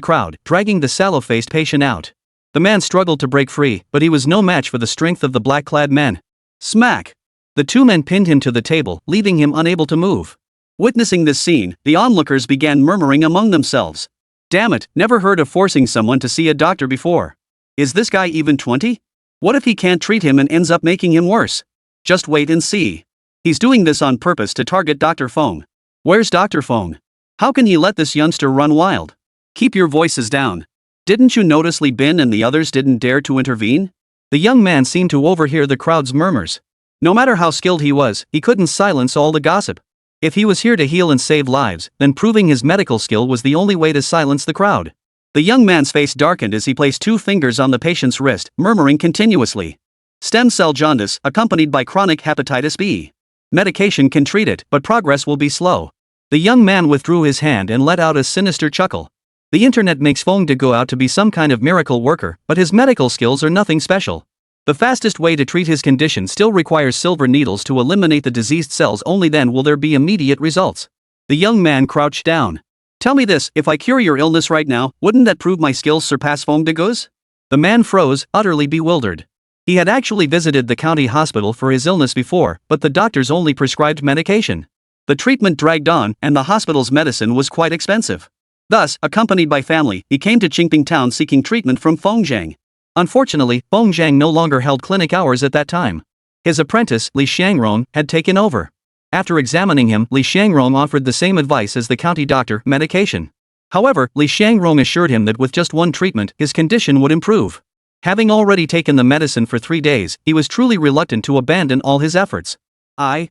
crowd, dragging the sallow-faced patient out. The man struggled to break free, but he was no match for the strength of the black-clad men. Smack! The two men pinned him to the table, leaving him unable to move. Witnessing this scene, the onlookers began murmuring among themselves. Damn it, never heard of forcing someone to see a doctor before. Is this guy even 20? What if he can't treat him and ends up making him worse? Just wait and see. He's doing this on purpose to target Dr. Feng. Where's Dr. Feng? How can he let this youngster run wild? Keep your voices down. Didn't you notice Li Bin and the others didn't dare to intervene? The young man seemed to overhear the crowd's murmurs. No matter how skilled he was, he couldn't silence all the gossip. If he was here to heal and save lives, then proving his medical skill was the only way to silence the crowd. The young man's face darkened as he placed 2 fingers on the patient's wrist, murmuring continuously. Stem cell jaundice, accompanied by chronic hepatitis B. Medication can treat it, but progress will be slow. The young man withdrew his hand and let out a sinister chuckle. The internet makes Feng to go out to be some kind of miracle worker, but his medical skills are nothing special. The fastest way to treat his condition still requires silver needles to eliminate the diseased cells. Only then will there be immediate results. The young man crouched down. Tell me this, if I cure your illness right now, wouldn't that prove my skills surpass Feng Degu's? The man froze, utterly bewildered. He had actually visited the county hospital for his illness before, but the doctors only prescribed medication. The treatment dragged on, and the hospital's medicine was quite expensive. Thus, accompanied by family, he came to Qingping town seeking treatment from Feng Zhang. Unfortunately, Feng Zhang no longer held clinic hours at that time. His apprentice, Li Xiangrong, had taken over. After examining him, Li Xiangrong offered the same advice as the county doctor, medication. However, Li Xiangrong assured him that with just one treatment, his condition would improve. Having already taken the medicine for 3 days, he was truly reluctant to abandon all his efforts. I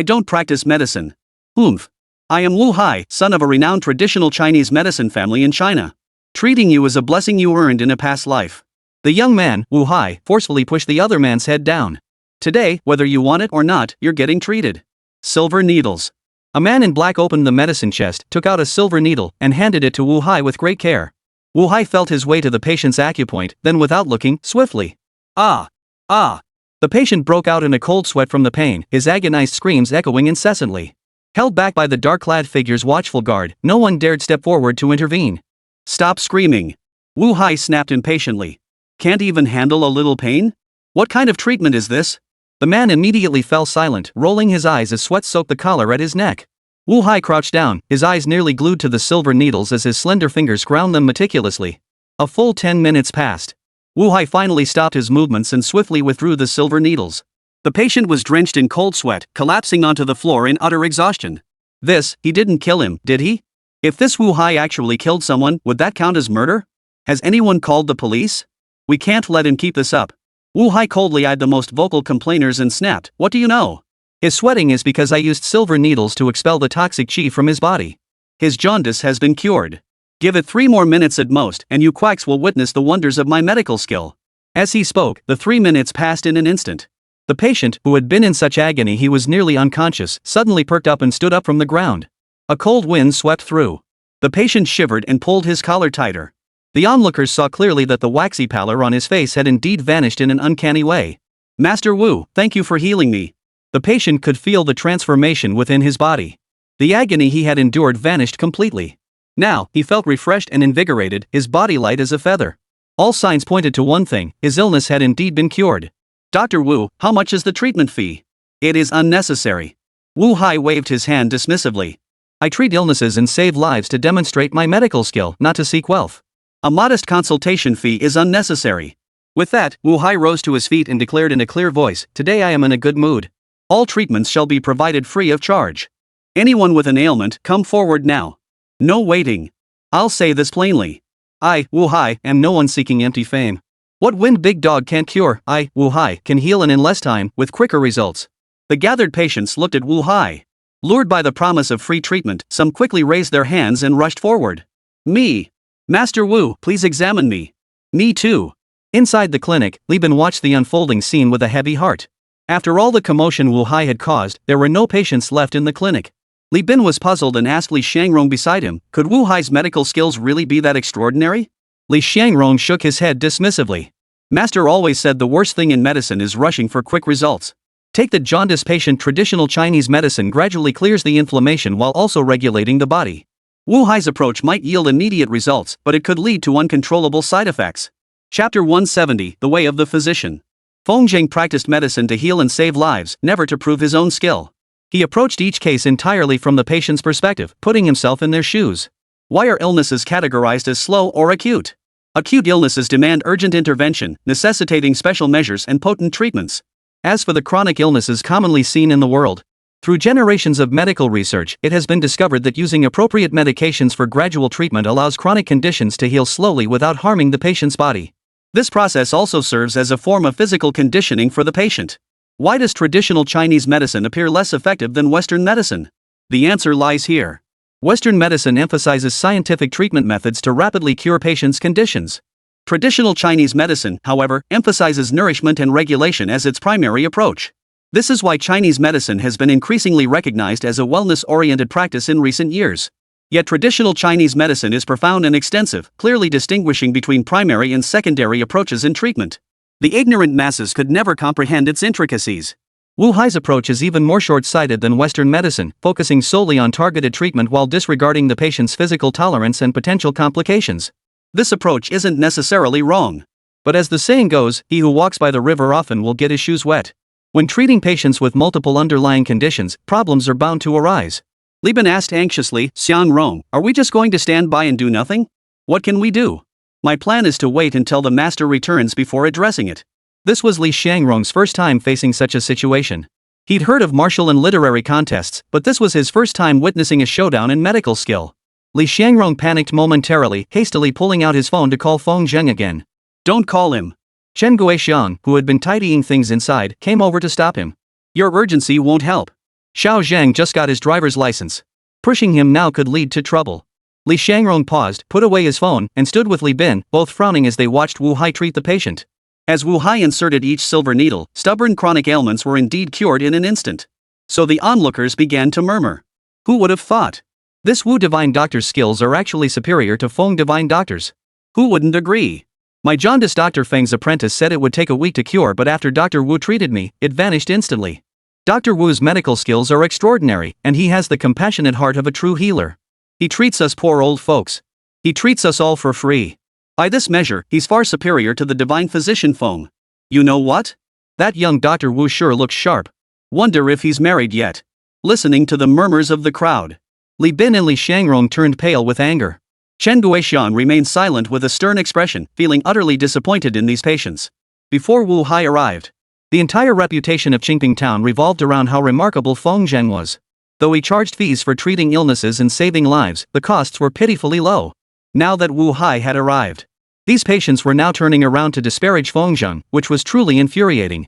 don't practice medicine. I am Wu Hai, son of a renowned traditional Chinese medicine family in China. Treating you is a blessing you earned in a past life. The young man, Wu Hai, forcefully pushed the other man's head down. Today, whether you want it or not, you're getting treated. Silver needles. A man in black opened the medicine chest, took out a silver needle, and handed it to Wu Hai with great care. Wu Hai felt his way to the patient's acupoint, then without looking, swiftly. Ah! The patient broke out in a cold sweat from the pain, his agonized screams echoing incessantly. Held back by the dark-clad figure's watchful guard, no one dared step forward to intervene. Stop screaming! Wu Hai snapped impatiently. Can't even handle a little pain? What kind of treatment is this? The man immediately fell silent, rolling his eyes as sweat soaked the collar at his neck. Wu Hai crouched down, his eyes nearly glued to the silver needles as his slender fingers ground them meticulously. A full 10 minutes passed. Wu Hai finally stopped his movements and swiftly withdrew the silver needles. The patient was drenched in cold sweat, collapsing onto the floor in utter exhaustion. He didn't kill him, did he? If this Wu Hai actually killed someone, would that count as murder? Has anyone called the police? We can't let him keep this up. Wu Hai coldly eyed the most vocal complainers and snapped, "What do you know? His sweating is because I used silver needles to expel the toxic qi from his body. His jaundice has been cured. Give it 3 more minutes at most, and you quacks will witness the wonders of my medical skill." As he spoke, the 3 minutes passed in an instant. The patient, who had been in such agony he was nearly unconscious, suddenly perked up and stood up from the ground. A cold wind swept through. The patient shivered and pulled his collar tighter. The onlookers saw clearly that the waxy pallor on his face had indeed vanished in an uncanny way. "Master Wu, thank you for healing me." The patient could feel the transformation within his body. The agony he had endured vanished completely. Now, he felt refreshed and invigorated, his body light as a feather. All signs pointed to one thing: his illness had indeed been cured. "Dr. Wu, how much is the treatment fee?" "It is unnecessary." Wu Hai waved his hand dismissively. "I treat illnesses and save lives to demonstrate my medical skill, not to seek wealth. A modest consultation fee is unnecessary." With that, Wu Hai rose to his feet and declared in a clear voice, "Today I am in a good mood. All treatments shall be provided free of charge. Anyone with an ailment, come forward now. No waiting. I'll say this plainly. I, Wu Hai, am no one seeking empty fame. What wind big dog can't cure, I, Wu Hai, can heal and in less time, with quicker results." The gathered patients looked at Wu Hai. Lured by the promise of free treatment, some quickly raised their hands and rushed forward. "Me. Master Wu, please examine me." "Me too." Inside the clinic, Li Bin watched the unfolding scene with a heavy heart. After all the commotion Wu Hai had caused, there were no patients left in the clinic. Li Bin was puzzled and asked Li Xiangrong beside him, could Wu Hai's medical skills really be that extraordinary? Li Xiangrong shook his head dismissively. Master always said the worst thing in medicine is rushing for quick results. Take the jaundice patient. Traditional Chinese medicine gradually clears the inflammation while also regulating the body. Wu Hai's approach might yield immediate results, but it could lead to uncontrollable side effects. Chapter 170, The Way of the Physician. Feng Zheng practiced medicine to heal and save lives, never to prove his own skill. He approached each case entirely from the patient's perspective, putting himself in their shoes. Why are illnesses categorized as slow or acute? Acute illnesses demand urgent intervention, necessitating special measures and potent treatments. As for the chronic illnesses commonly seen in the world, through generations of medical research, it has been discovered that using appropriate medications for gradual treatment allows chronic conditions to heal slowly without harming the patient's body. This process also serves as a form of physical conditioning for the patient. Why does traditional Chinese medicine appear less effective than Western medicine? The answer lies here. Western medicine emphasizes scientific treatment methods to rapidly cure patients' conditions. Traditional Chinese medicine, however, emphasizes nourishment and regulation as its primary approach. This is why Chinese medicine has been increasingly recognized as a wellness-oriented practice in recent years. Yet traditional Chinese medicine is profound and extensive, clearly distinguishing between primary and secondary approaches in treatment. The ignorant masses could never comprehend its intricacies. Wu Hai's approach is even more short-sighted than Western medicine, focusing solely on targeted treatment while disregarding the patient's physical tolerance and potential complications. This approach isn't necessarily wrong. But as the saying goes, he who walks by the river often will get his shoes wet. When treating patients with multiple underlying conditions, problems are bound to arise. Li Bin asked anxiously, Xiangrong, are we just going to stand by and do nothing? What can we do? My plan is to wait until the master returns before addressing it. This was Li Xiangrong's first time facing such a situation. He'd heard of martial and literary contests, but this was his first time witnessing a showdown in medical skill. Li Xiangrong panicked momentarily, hastily pulling out his phone to call Feng Zheng again. Don't call him. Chen Guixiang, who had been tidying things inside, came over to stop him. Your urgency won't help. Xiao Zhang just got his driver's license. Pushing him now could lead to trouble. Li Xiangrong paused, put away his phone, and stood with Li Bin, both frowning as they watched Wu Hai treat the patient. As Wu Hai inserted each silver needle, stubborn chronic ailments were indeed cured in an instant. So the onlookers began to murmur. Who would have thought? This Wu Divine Doctor's skills are actually superior to Feng Divine Doctor's. Who wouldn't agree? My jaundice Dr. Feng's apprentice said it would take a week to cure, but after Dr. Wu treated me, it vanished instantly. Dr. Wu's medical skills are extraordinary, and he has the compassionate heart of a true healer. He treats us poor old folks. He treats us all for free. By this measure, he's far superior to the divine physician Feng. You know what? That young Dr. Wu sure looks sharp. Wonder if he's married yet. Listening to the murmurs of the crowd, Li Bin and Li Xiangrong turned pale with anger. Chen Guixiang remained silent with a stern expression, feeling utterly disappointed in these patients. Before Wu Hai arrived, the entire reputation of Qingping town revolved around how remarkable Feng Zheng was. Though he charged fees for treating illnesses and saving lives, the costs were pitifully low. Now that Wu Hai had arrived, these patients were now turning around to disparage Feng Zheng, which was truly infuriating.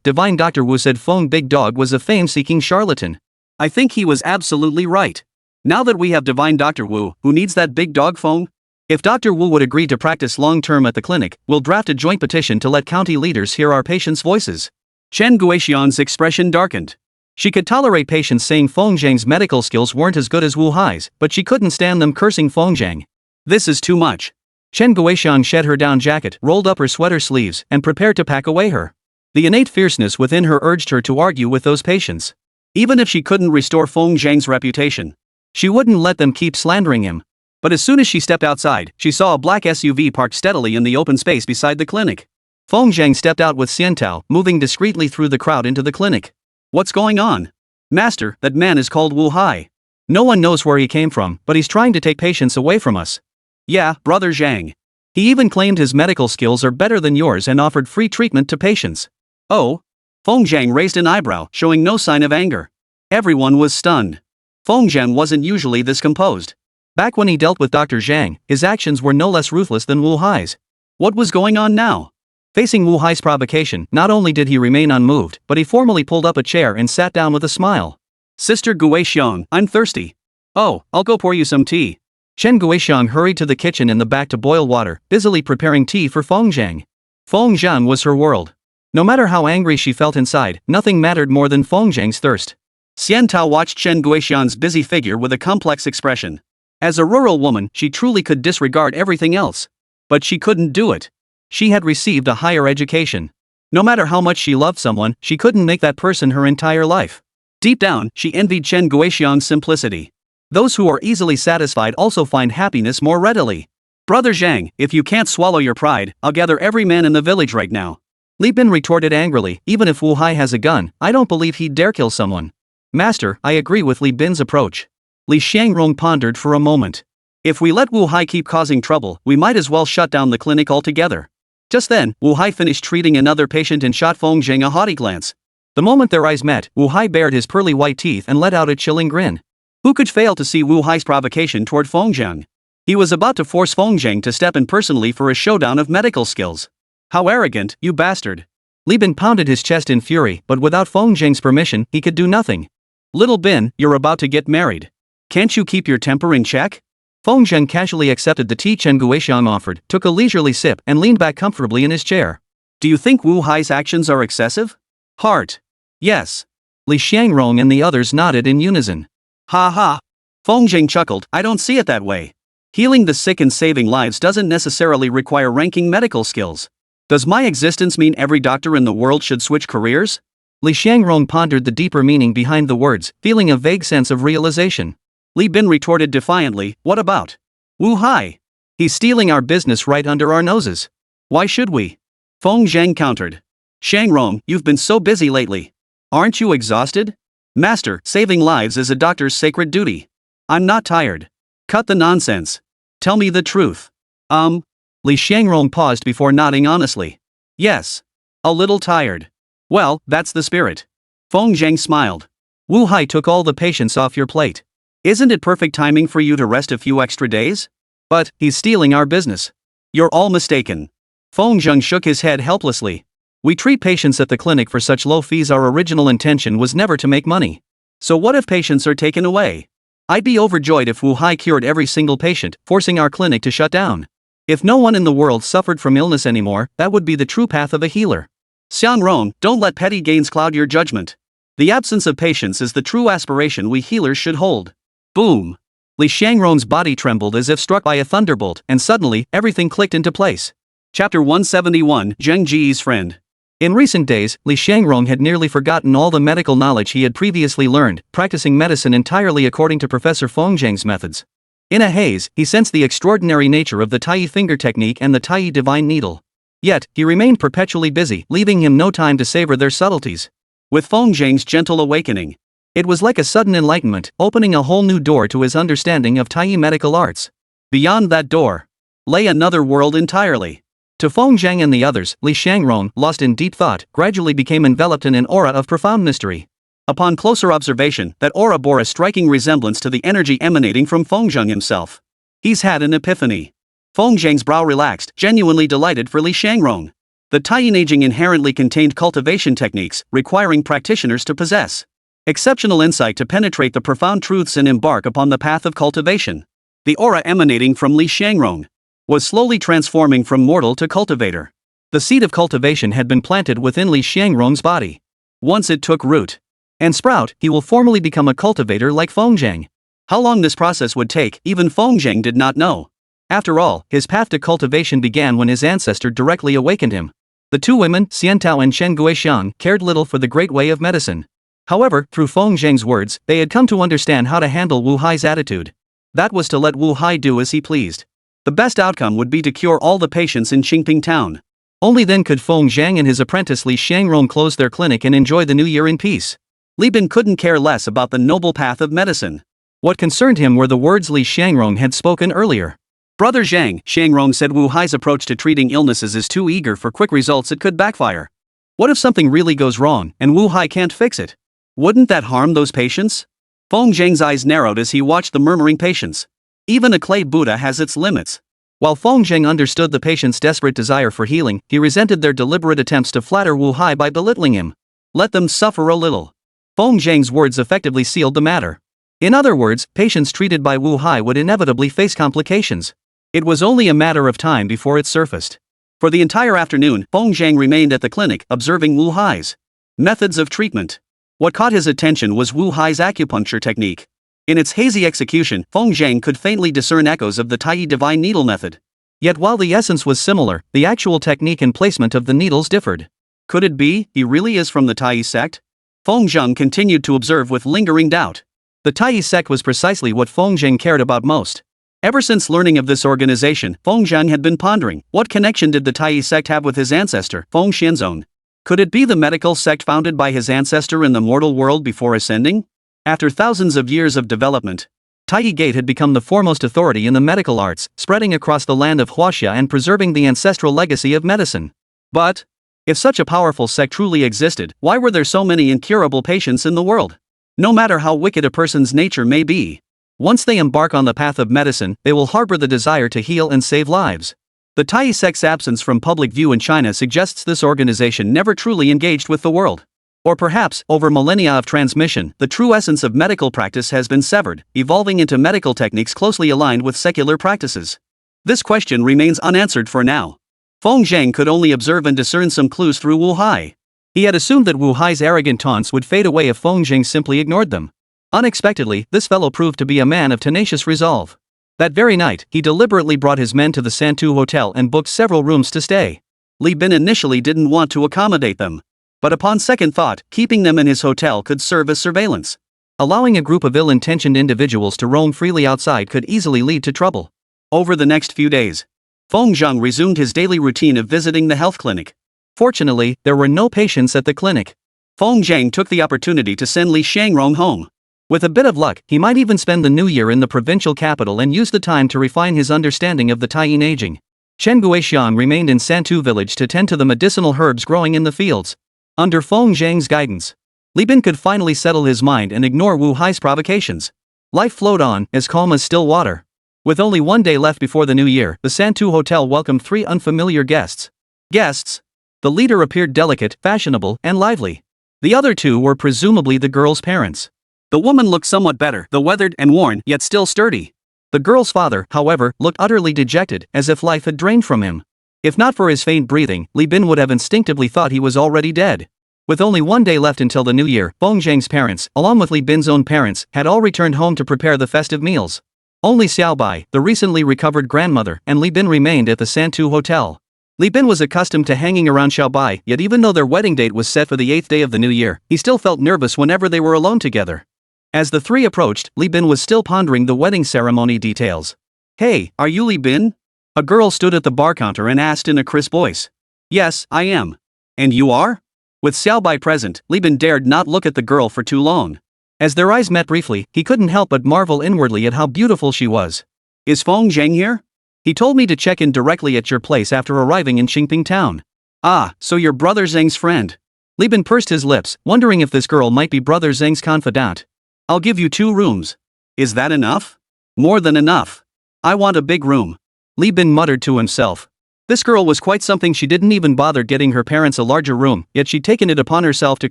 Divine Dr. Wu said Feng Big Dog was a fame-seeking charlatan. I think he was absolutely right. Now that we have Divine Dr. Wu, who needs that big dog Feng? If Dr. Wu would agree to practice long-term at the clinic, we'll draft a joint petition to let county leaders hear our patients' voices. Chen Guixiang's expression darkened. She could tolerate patients saying Feng Zheng's medical skills weren't as good as Wu Hai's, but she couldn't stand them cursing Feng Zheng. This is too much. Chen Guixiang shed her down jacket, rolled up her sweater sleeves, and prepared to pack away her. The innate fierceness within her urged her to argue with those patients. Even if she couldn't restore Feng Zheng's reputation, she wouldn't let them keep slandering him. But as soon as she stepped outside, she saw a black SUV parked steadily in the open space beside the clinic. Feng Zheng stepped out with Xiantao, moving discreetly through the crowd into the clinic. What's going on? Master, that man is called Wu Hai. No one knows where he came from, but he's trying to take patients away from us. Yeah, Brother Zhang. He even claimed his medical skills are better than yours and offered free treatment to patients. Oh? Feng Zheng raised an eyebrow, showing no sign of anger. Everyone was stunned. Feng Zheng wasn't usually this composed. Back when he dealt with Dr. Zhang, his actions were no less ruthless than Wu Hai's. What was going on now? Facing Wu Hai's provocation, not only did he remain unmoved, but he formally pulled up a chair and sat down with a smile. Sister Guixiang, I'm thirsty. Oh, I'll go pour you some tea. Chen Guixiang hurried to the kitchen in the back to boil water, busily preparing tea for Feng Zheng. Feng Zheng was her world. No matter how angry she felt inside, nothing mattered more than Feng Zheng's thirst. Xian Tao watched Chen Guixian's busy figure with a complex expression. As a rural woman, she truly could disregard everything else. But she couldn't do it. She had received a higher education. No matter how much she loved someone, she couldn't make that person her entire life. Deep down, she envied Chen Guixian's simplicity. Those who are easily satisfied also find happiness more readily. Brother Zhang, if you can't swallow your pride, I'll gather every man in the village right now. Li Bin retorted angrily, even if Wu Hai has a gun, I don't believe he'd dare kill someone. Master, I agree with Li Bin's approach. Li Xiangrong pondered for a moment. If we let Wu Hai keep causing trouble, we might as well shut down the clinic altogether. Just then, Wu Hai finished treating another patient and shot Feng Zheng a haughty glance. The moment their eyes met, Wu Hai bared his pearly white teeth and let out a chilling grin. Who could fail to see Wu Hai's provocation toward Feng Zheng? He was about to force Feng Zheng to step in personally for a showdown of medical skills. How arrogant, you bastard! Li Bin pounded his chest in fury, but without Feng Zheng's permission, he could do nothing. Little Bin, you're about to get married. Can't you keep your temper in check? Feng Zheng casually accepted the tea Chen Guixiang offered, took a leisurely sip, and leaned back comfortably in his chair. Do you think Wu Hai's actions are excessive? Heart. Yes. Li Xiangrong and the others nodded in unison. Ha ha. Feng Zheng chuckled, I don't see it that way. Healing the sick and saving lives doesn't necessarily require ranking medical skills. Does my existence mean every doctor in the world should switch careers? Li Xiangrong pondered the deeper meaning behind the words, feeling a vague sense of realization. Li Bin retorted defiantly, what about Wu Hai? He's stealing our business right under our noses. Why should we? Feng Zheng countered. Xiangrong, you've been so busy lately. Aren't you exhausted? Master, saving lives is a doctor's sacred duty. I'm not tired. Cut the nonsense. Tell me the truth. Li Xiangrong paused before nodding honestly. Yes. A little tired. Well, that's the spirit. Feng Zheng smiled. Wu Hai took all the patients off your plate. Isn't it perfect timing for you to rest a few extra days? But, he's stealing our business. You're all mistaken. Feng Zheng shook his head helplessly. We treat patients at the clinic for such low fees. Our original intention was never to make money. So what if patients are taken away? I'd be overjoyed if Wu Hai cured every single patient, forcing our clinic to shut down. If no one in the world suffered from illness anymore, that would be the true path of a healer. Xiangrong, don't let petty gains cloud your judgment. The absence of patience is the true aspiration we healers should hold. Boom! Li Xiangrong's body trembled as if struck by a thunderbolt, and suddenly, everything clicked into place. Chapter 171, Zheng Ji's Friend. In recent days, Li Xiangrong had nearly forgotten all the medical knowledge he had previously learned, practicing medicine entirely according to Professor Feng Zheng's methods. In a haze, he sensed the extraordinary nature of the Tai finger technique and the Tai divine needle. Yet, he remained perpetually busy, leaving him no time to savor their subtleties. With Feng Zheng's gentle awakening, it was like a sudden enlightenment, opening a whole new door to his understanding of Tai medical arts. Beyond that door lay another world entirely. To Feng Zheng and the others, Li Xiangrong, lost in deep thought, gradually became enveloped in an aura of profound mystery. Upon closer observation, that aura bore a striking resemblance to the energy emanating from Feng Zheng himself. He's had an epiphany. Feng Zheng's brow relaxed, genuinely delighted for Li Xiangrong. The Taiyin aging inherently contained cultivation techniques, requiring practitioners to possess exceptional insight to penetrate the profound truths and embark upon the path of cultivation. The aura emanating from Li Xiangrong was slowly transforming from mortal to cultivator. The seed of cultivation had been planted within Li Xiangrong's body. Once it took root and sprout, he will formally become a cultivator like Feng Zheng. How long this process would take, even Feng Zheng did not know. After all, his path to cultivation began when his ancestor directly awakened him. The two women, Xian Tao and Chen Guixiang, cared little for the great way of medicine. However, through Feng Zheng's words, they had come to understand how to handle Wu Hai's attitude. That was to let Wu Hai do as he pleased. The best outcome would be to cure all the patients in Qingping town. Only then could Feng Zheng and his apprentice Li Xiangrong close their clinic and enjoy the new year in peace. Li Bin couldn't care less about the noble path of medicine. What concerned him were the words Li Xiangrong had spoken earlier. Brother Zhang, Xiangrong said Wu Hai's approach to treating illnesses is too eager for quick results. It could backfire. What if something really goes wrong, and Wu Hai can't fix it? Wouldn't that harm those patients? Feng Zheng's eyes narrowed as he watched the murmuring patients. Even a clay Buddha has its limits. While Feng Zheng understood the patient's desperate desire for healing, he resented their deliberate attempts to flatter Wu Hai by belittling him. Let them suffer a little. Feng Zheng's words effectively sealed the matter. In other words, patients treated by Wu Hai would inevitably face complications. It was only a matter of time before it surfaced. For the entire afternoon, Feng Zheng remained at the clinic, observing Wu Hai's methods of treatment. What caught his attention was Wu Hai's acupuncture technique. In its hazy execution, Feng Zhang could faintly discern echoes of the Tai divine needle method. Yet while the essence was similar, the actual technique and placement of the needles differed. Could it be he really is from the Tai sect? Feng Zhang continued to observe with lingering doubt. The Tai sect was precisely what Feng Zhang cared about most. Ever since learning of this organization, Feng Zhang had been pondering, what connection did the Tai sect have with his ancestor, Feng Xianzong? Could it be the medical sect founded by his ancestor in the mortal world before ascending? After thousands of years of development, Tai Gate had become the foremost authority in the medical arts, spreading across the land of Huaxia and preserving the ancestral legacy of medicine. But, if such a powerful sect truly existed, why were there so many incurable patients in the world? No matter how wicked a person's nature may be, once they embark on the path of medicine, they will harbor the desire to heal and save lives. The Tai sect's absence from public view in China suggests this organization never truly engaged with the world. Or perhaps, over millennia of transmission, the true essence of medical practice has been severed, evolving into medical techniques closely aligned with secular practices. This question remains unanswered for now. Feng Zhang could only observe and discern some clues through Wu Hai. He had assumed that Wu Hai's arrogant taunts would fade away if Feng Zhang simply ignored them. Unexpectedly, this fellow proved to be a man of tenacious resolve. That very night, he deliberately brought his men to the Santu Hotel and booked several rooms to stay. Li Bin initially didn't want to accommodate them. But upon second thought, keeping them in his hotel could serve as surveillance. Allowing a group of ill-intentioned individuals to roam freely outside could easily lead to trouble. Over the next few days, Feng Zhang resumed his daily routine of visiting the health clinic. Fortunately, there were no patients at the clinic. Feng Zhang took the opportunity to send Li Shangrong home. With a bit of luck, he might even spend the new year in the provincial capital and use the time to refine his understanding of the Taiyin aging. Chen Guixiang remained in Santu village to tend to the medicinal herbs growing in the fields. Under Feng Zhang's guidance, Li Bin could finally settle his mind and ignore Wu Hai's provocations. Life flowed on, as calm as still water. With only one day left before the new year, the Santu Hotel welcomed 3 unfamiliar guests. The leader appeared delicate, fashionable, and lively. The other 2 were presumably the girl's parents. The woman looked somewhat better, though weathered and worn, yet still sturdy. The girl's father, however, looked utterly dejected, as if life had drained from him. If not for his faint breathing, Li Bin would have instinctively thought he was already dead. With only one day left until the new year, Feng Zhang's parents, along with Li Bin's own parents, had all returned home to prepare the festive meals. Only Xiaobai, the recently recovered grandmother, and Li Bin remained at the Santu Hotel. Li Bin was accustomed to hanging around Xiaobai, yet even though their wedding date was set for the 8th day of the new year, he still felt nervous whenever they were alone together. As the 3 approached, Li Bin was still pondering the wedding ceremony details. "Hey, are you Li Bin?" A girl stood at the bar counter and asked in a crisp voice. "Yes, I am. And you are?" With Xiaobai present, Li Bin dared not look at the girl for too long. As their eyes met briefly, he couldn't help but marvel inwardly at how beautiful she was. "Is Feng Zhang here? He told me to check in directly at your place after arriving in Qingping town." "Ah, so you're Brother Zhang's friend." Li Bin pursed his lips, wondering if this girl might be Brother Zhang's confidant. "I'll give you 2 rooms. Is that enough?" "More than enough. I want a big room," Li Bin muttered to himself. This girl was quite something. She didn't even bother getting her parents a larger room, yet she'd taken it upon herself to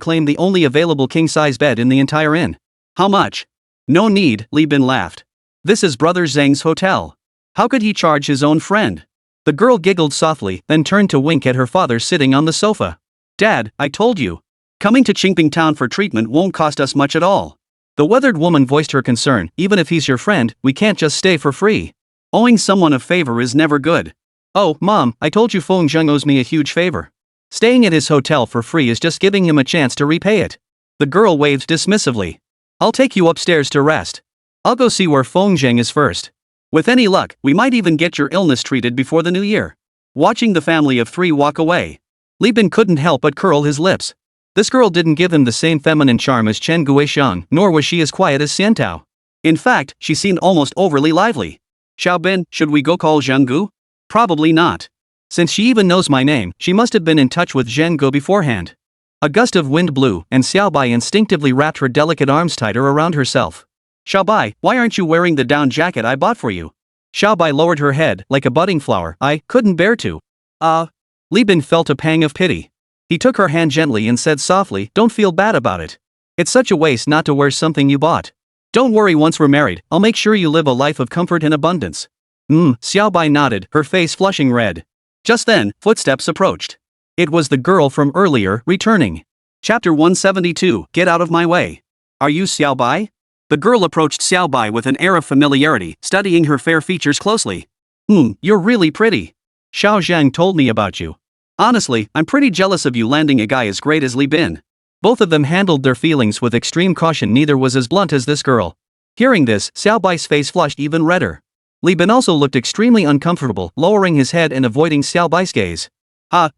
claim the only available king-size bed in the entire inn. "How much?" "No need," Li Bin laughed. "This is Brother Zhang's hotel. How could he charge his own friend?" The girl giggled softly, then turned to wink at her father sitting on the sofa. "Dad, I told you. Coming to Qingping town for treatment won't cost us much at all." The weathered woman voiced her concern. "Even if he's your friend, we can't just stay for free. Owing someone a favor is never good." "Oh, Mom, I told you Feng Zhang owes me a huge favor. Staying at his hotel for free is just giving him a chance to repay it." The girl waved dismissively. "I'll take you upstairs to rest. I'll go see where Feng Zhang is first. With any luck, we might even get your illness treated before the new year." Watching the family of 3 walk away, Li Bin couldn't help but curl his lips. This girl didn't give him the same feminine charm as Chen Guixiang, nor was she as quiet as Xiantao. In fact, she seemed almost overly lively. "Xiaobin, should we go call Zhenggu?" "Probably not. Since she even knows my name, she must have been in touch with Zhenggu beforehand." A gust of wind blew, and Xiaobai instinctively wrapped her delicate arms tighter around herself. "Xiaobai, why aren't you wearing the down jacket I bought for you?" Xiaobai lowered her head, like a budding flower. "I couldn't bear to." Li Bin felt a pang of pity. He took her hand gently and said softly, "Don't feel bad about it. It's such a waste not to wear something you bought. Don't worry, once we're married, I'll make sure you live a life of comfort and abundance." Xiaobai nodded, her face flushing red. Just then, footsteps approached. It was the girl from earlier, returning. Chapter 172, Get Out of My Way. Are you Xiao Bai? The girl approached Xiao Bai with an air of familiarity, studying her fair features closely. You're really pretty. Xiao Zhang told me about you. Honestly, I'm pretty jealous of you landing a guy as great as Li Bin. Both of them handled their feelings with extreme caution. Neither was as blunt as this girl. Hearing this, Xiao Bai's face flushed even redder. Li Bin also looked extremely uncomfortable, lowering his head and avoiding Xiao Bai's gaze.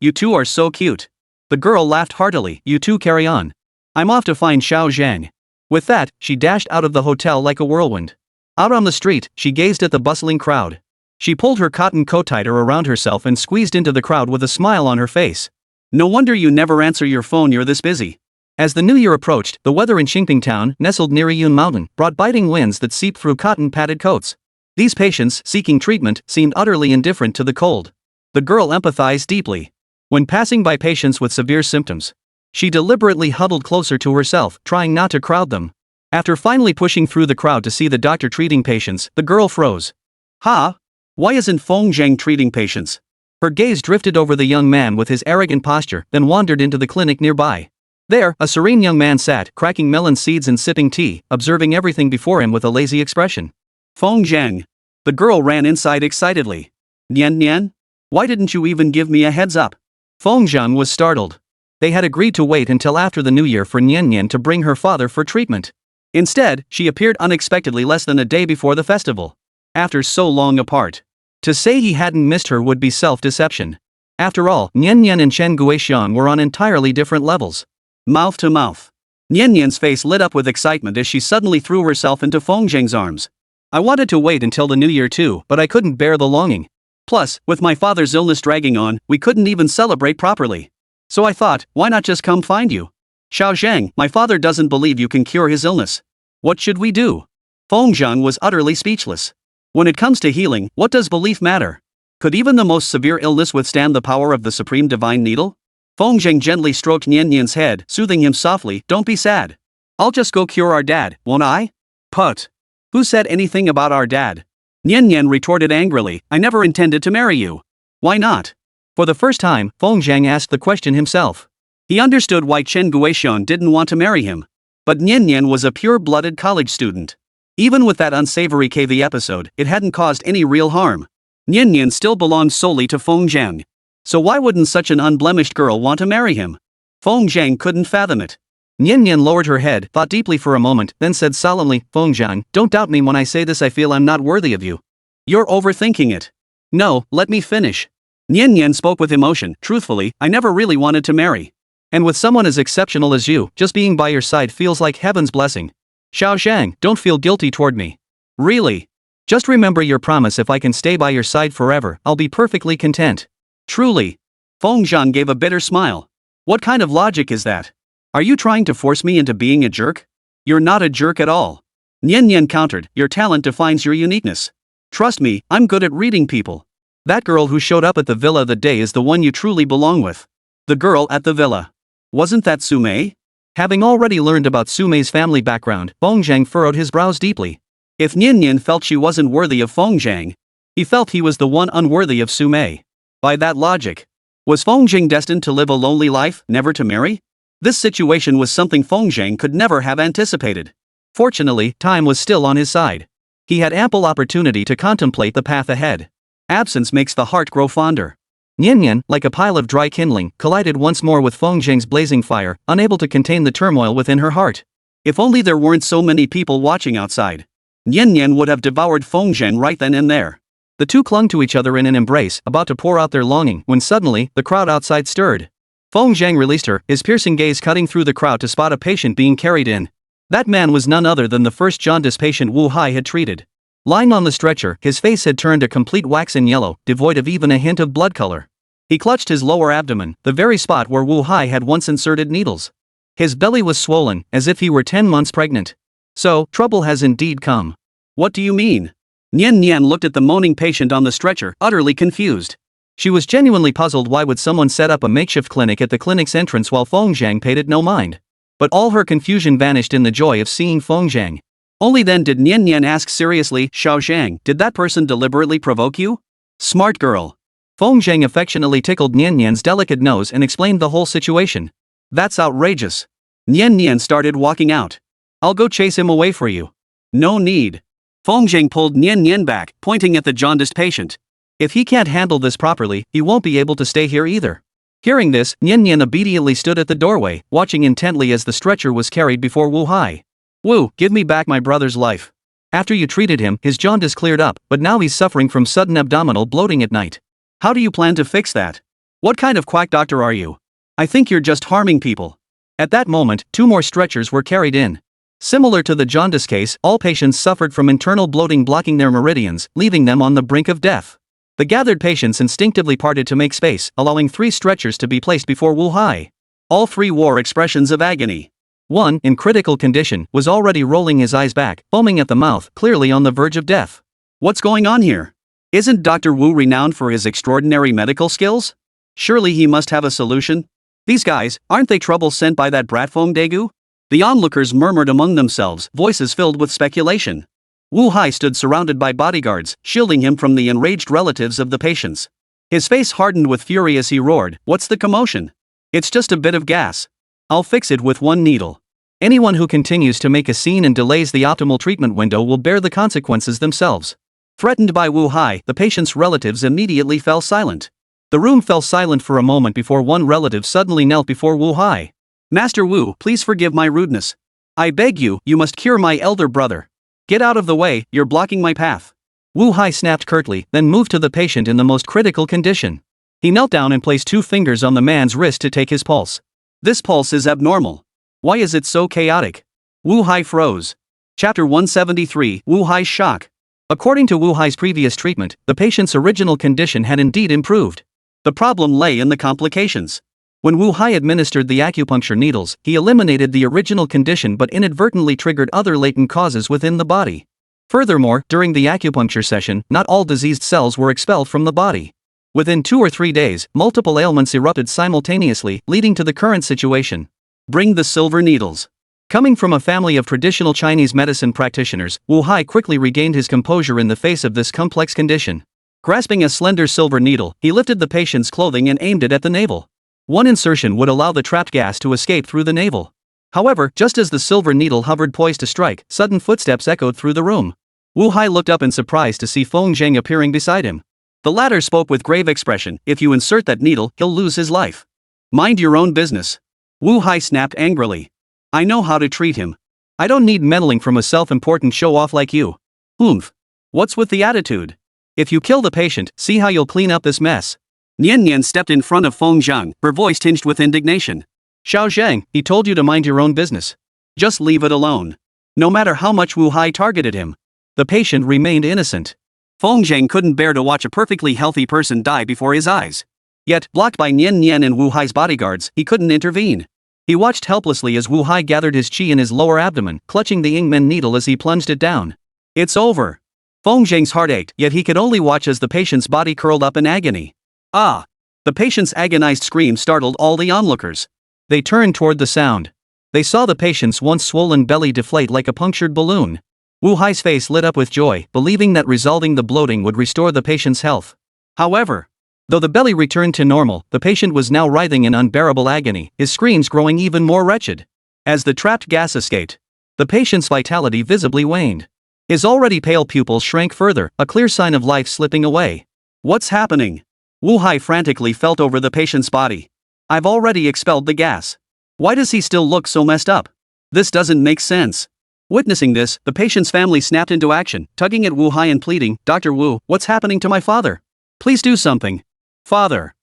You two are so cute. The girl laughed heartily. You two carry on. I'm off to find Xiao Zhang. With that, she dashed out of the hotel like a whirlwind. Out on the street, she gazed at the bustling crowd. She pulled her cotton coat tighter around herself and squeezed into the crowd with a smile on her face. No wonder you never answer your phone, you're this busy. As the new year approached, the weather in Xingping town, nestled near Yun Mountain, brought biting winds that seeped through cotton-padded coats. These patients, seeking treatment, seemed utterly indifferent to the cold. The girl empathized deeply. When passing by patients with severe symptoms, she deliberately huddled closer to herself, trying not to crowd them. After finally pushing through the crowd to see the doctor treating patients, the girl froze. Why isn't Feng Zhang treating patients? Her gaze drifted over the young man with his arrogant posture, then wandered into the clinic nearby. There, a serene young man sat, cracking melon seeds and sipping tea, observing everything before him with a lazy expression. Feng Zhang. The girl ran inside excitedly. Nian? Why didn't you even give me a heads up? Feng Zhang was startled. They had agreed to wait until after the new year for Nian to bring her father for treatment. Instead, she appeared unexpectedly less than a day before the festival. After so long apart. To say he hadn't missed her would be self-deception. After all, Nian and Chen Guixiang were on entirely different levels. Mouth to mouth. Nian's face lit up with excitement as she suddenly threw herself into Feng Zhang's arms. I wanted to wait until the new year too, but I couldn't bear the longing. Plus, with my father's illness dragging on, we couldn't even celebrate properly. So I thought, why not just come find you? Xiao Zhang, my father doesn't believe you can cure his illness. What should we do? Feng Zhang was utterly speechless. When it comes to healing, what does belief matter? Could even the most severe illness withstand the power of the supreme divine needle? Feng Zhang gently stroked Nian's head, soothing him softly. Don't be sad. I'll just go cure our dad, won't I? Put. Who said anything about our dad? Nian retorted angrily, I never intended to marry you. Why not? For the first time, Feng Zhang asked the question himself. He understood why Chen Guixiang didn't want to marry him. But Nian was a pure-blooded college student. Even with that unsavory KV episode, it hadn't caused any real harm. Nian still belonged solely to Feng Zhang. So why wouldn't such an unblemished girl want to marry him? Feng Zhang couldn't fathom it. Nian lowered her head, thought deeply for a moment, then said solemnly, Feng Zhang, don't doubt me when I say this, I feel I'm not worthy of you. You're overthinking it. No, let me finish. Nian spoke with emotion. Truthfully, I never really wanted to marry. And with someone as exceptional as you, just being by your side feels like heaven's blessing. Xiao Zhang, don't feel guilty toward me. Really? Just remember your promise, if I can stay by your side forever, I'll be perfectly content. Truly. Feng Zhang gave a bitter smile. What kind of logic is that? Are you trying to force me into being a jerk? You're not a jerk at all. Nian countered, your talent defines your uniqueness. Trust me, I'm good at reading people. That girl who showed up at the villa that day is the one you truly belong with. The girl at the villa. Wasn't that Sumei? Having already learned about Sumei's family background, Feng Zhang furrowed his brows deeply. If Nian felt she wasn't worthy of Feng Zhang, he felt he was the one unworthy of Sumei. By that logic, was Feng Zhang destined to live a lonely life, never to marry? This situation was something Feng Zhang could never have anticipated. Fortunately, time was still on his side. He had ample opportunity to contemplate the path ahead. Absence makes the heart grow fonder. Nian, like a pile of dry kindling, collided once more with Feng Zhang's blazing fire, unable to contain the turmoil within her heart. If only there weren't so many people watching outside. Nian would have devoured Feng Zhang right then and there. The two clung to each other in an embrace, about to pour out their longing, when suddenly, the crowd outside stirred. Feng Zhang released her, his piercing gaze cutting through the crowd to spot a patient being carried in. That man was none other than the first jaundice patient Wu Hai had treated. Lying on the stretcher, his face had turned a complete waxen yellow, devoid of even a hint of blood color. He clutched his lower abdomen, the very spot where Wu Hai had once inserted needles. His belly was swollen, as if he were 10 months pregnant. So, trouble has indeed come. What do you mean? Nian looked at the moaning patient on the stretcher, utterly confused. She was genuinely puzzled. Why would someone set up a makeshift clinic at the clinic's entrance while Feng Zhang paid it no mind? But all her confusion vanished in the joy of seeing Feng Zhang. Only then did Nian ask seriously, Xiao Zhang, did that person deliberately provoke you? Smart girl. Feng Zhang affectionately tickled Nian's delicate nose and explained the whole situation. That's outrageous. Nian Nian started walking out. I'll go chase him away for you. No need. Feng Zheng pulled Nian Nian back, pointing at the jaundiced patient. If he can't handle this properly, he won't be able to stay here either. Hearing this, Nian Nian obediently stood at the doorway, watching intently as the stretcher was carried before Wu Hai. Wu, give me back my brother's life. After you treated him, his jaundice cleared up, but now he's suffering from sudden abdominal bloating at night. How do you plan to fix that? What kind of quack doctor are you? I think you're just harming people. At that moment, 2 more stretchers were carried in. Similar to the jaundice case, all patients suffered from internal bloating blocking their meridians, leaving them on the brink of death. The gathered patients instinctively parted to make space, allowing 3 stretchers to be placed before Wu Hai. All 3 wore expressions of agony. One, in critical condition, was already rolling his eyes back, foaming at the mouth, clearly on the verge of death. What's going on here? Isn't Dr. Wu renowned for his extraordinary medical skills? Surely he must have a solution? These guys, aren't they trouble sent by that brat Feng Daegu? The onlookers murmured among themselves, voices filled with speculation. Wu Hai stood surrounded by bodyguards, shielding him from the enraged relatives of the patients. His face hardened with fury as he roared, "What's the commotion? It's just a bit of gas. I'll fix it with 1 needle. Anyone who continues to make a scene and delays the optimal treatment window will bear the consequences themselves." Threatened by Wu Hai, the patient's relatives immediately fell silent. The room fell silent for a moment before one relative suddenly knelt before Wu Hai. "Master Wu, please forgive my rudeness. I beg you, you must cure my elder brother. Get out of the way, you're blocking my path." Wu Hai snapped curtly, then moved to the patient in the most critical condition. He knelt down and placed 2 fingers on the man's wrist to take his pulse. This pulse is abnormal. Why is it so chaotic? Wu Hai froze. Chapter 173, Wu Hai's shock. According to Wu Hai's previous treatment, the patient's original condition had indeed improved. The problem lay in the complications. When Wu Hai administered the acupuncture needles, he eliminated the original condition but inadvertently triggered other latent causes within the body. Furthermore, during the acupuncture session, not all diseased cells were expelled from the body. Within 2 or 3 days, multiple ailments erupted simultaneously, leading to the current situation. Bring the silver needles. Coming from a family of traditional Chinese medicine practitioners, Wu Hai quickly regained his composure in the face of this complex condition. Grasping a slender silver needle, he lifted the patient's clothing and aimed it at the navel. One insertion would allow the trapped gas to escape through the navel. However, just as the silver needle hovered poised to strike, sudden footsteps echoed through the room. Wu Hai looked up in surprise to see Feng Zheng appearing beside him. The latter spoke with grave expression, "If you insert that needle, he'll lose his life. Mind your own business." Wu Hai snapped angrily. "I know how to treat him. I don't need meddling from a self-important show-off like you." "Oomph. What's with the attitude? If you kill the patient, see how you'll clean up this mess." Nian Nian stepped in front of Feng Zheng, her voice tinged with indignation. "Xiao Zheng, he told you to mind your own business. Just leave it alone." No matter how much Wu Hai targeted him, the patient remained innocent. Feng Zheng couldn't bear to watch a perfectly healthy person die before his eyes. Yet, blocked by Nian Nian and Wu Hai's bodyguards, he couldn't intervene. He watched helplessly as Wu Hai gathered his qi in his lower abdomen, clutching the Ingmen needle as he plunged it down. "It's over." Feng Zheng's heart ached, yet he could only watch as the patient's body curled up in agony. "Ah!" The patient's agonized scream startled all the onlookers. They turned toward the sound. They saw the patient's once swollen belly deflate like a punctured balloon. Wu Hai's face lit up with joy, believing that resolving the bloating would restore the patient's health. However, though the belly returned to normal, the patient was now writhing in unbearable agony, his screams growing even more wretched. As the trapped gas escaped, the patient's vitality visibly waned. His already pale pupils shrank further, a clear sign of life slipping away. "What's happening?" Wu Hai frantically felt over the patient's body. "I've already expelled the gas. Why does he still look so messed up? This doesn't make sense." Witnessing this, the patient's family snapped into action, tugging at Wu Hai and pleading, "Dr. Wu, what's happening to my father? Please do something." "Father?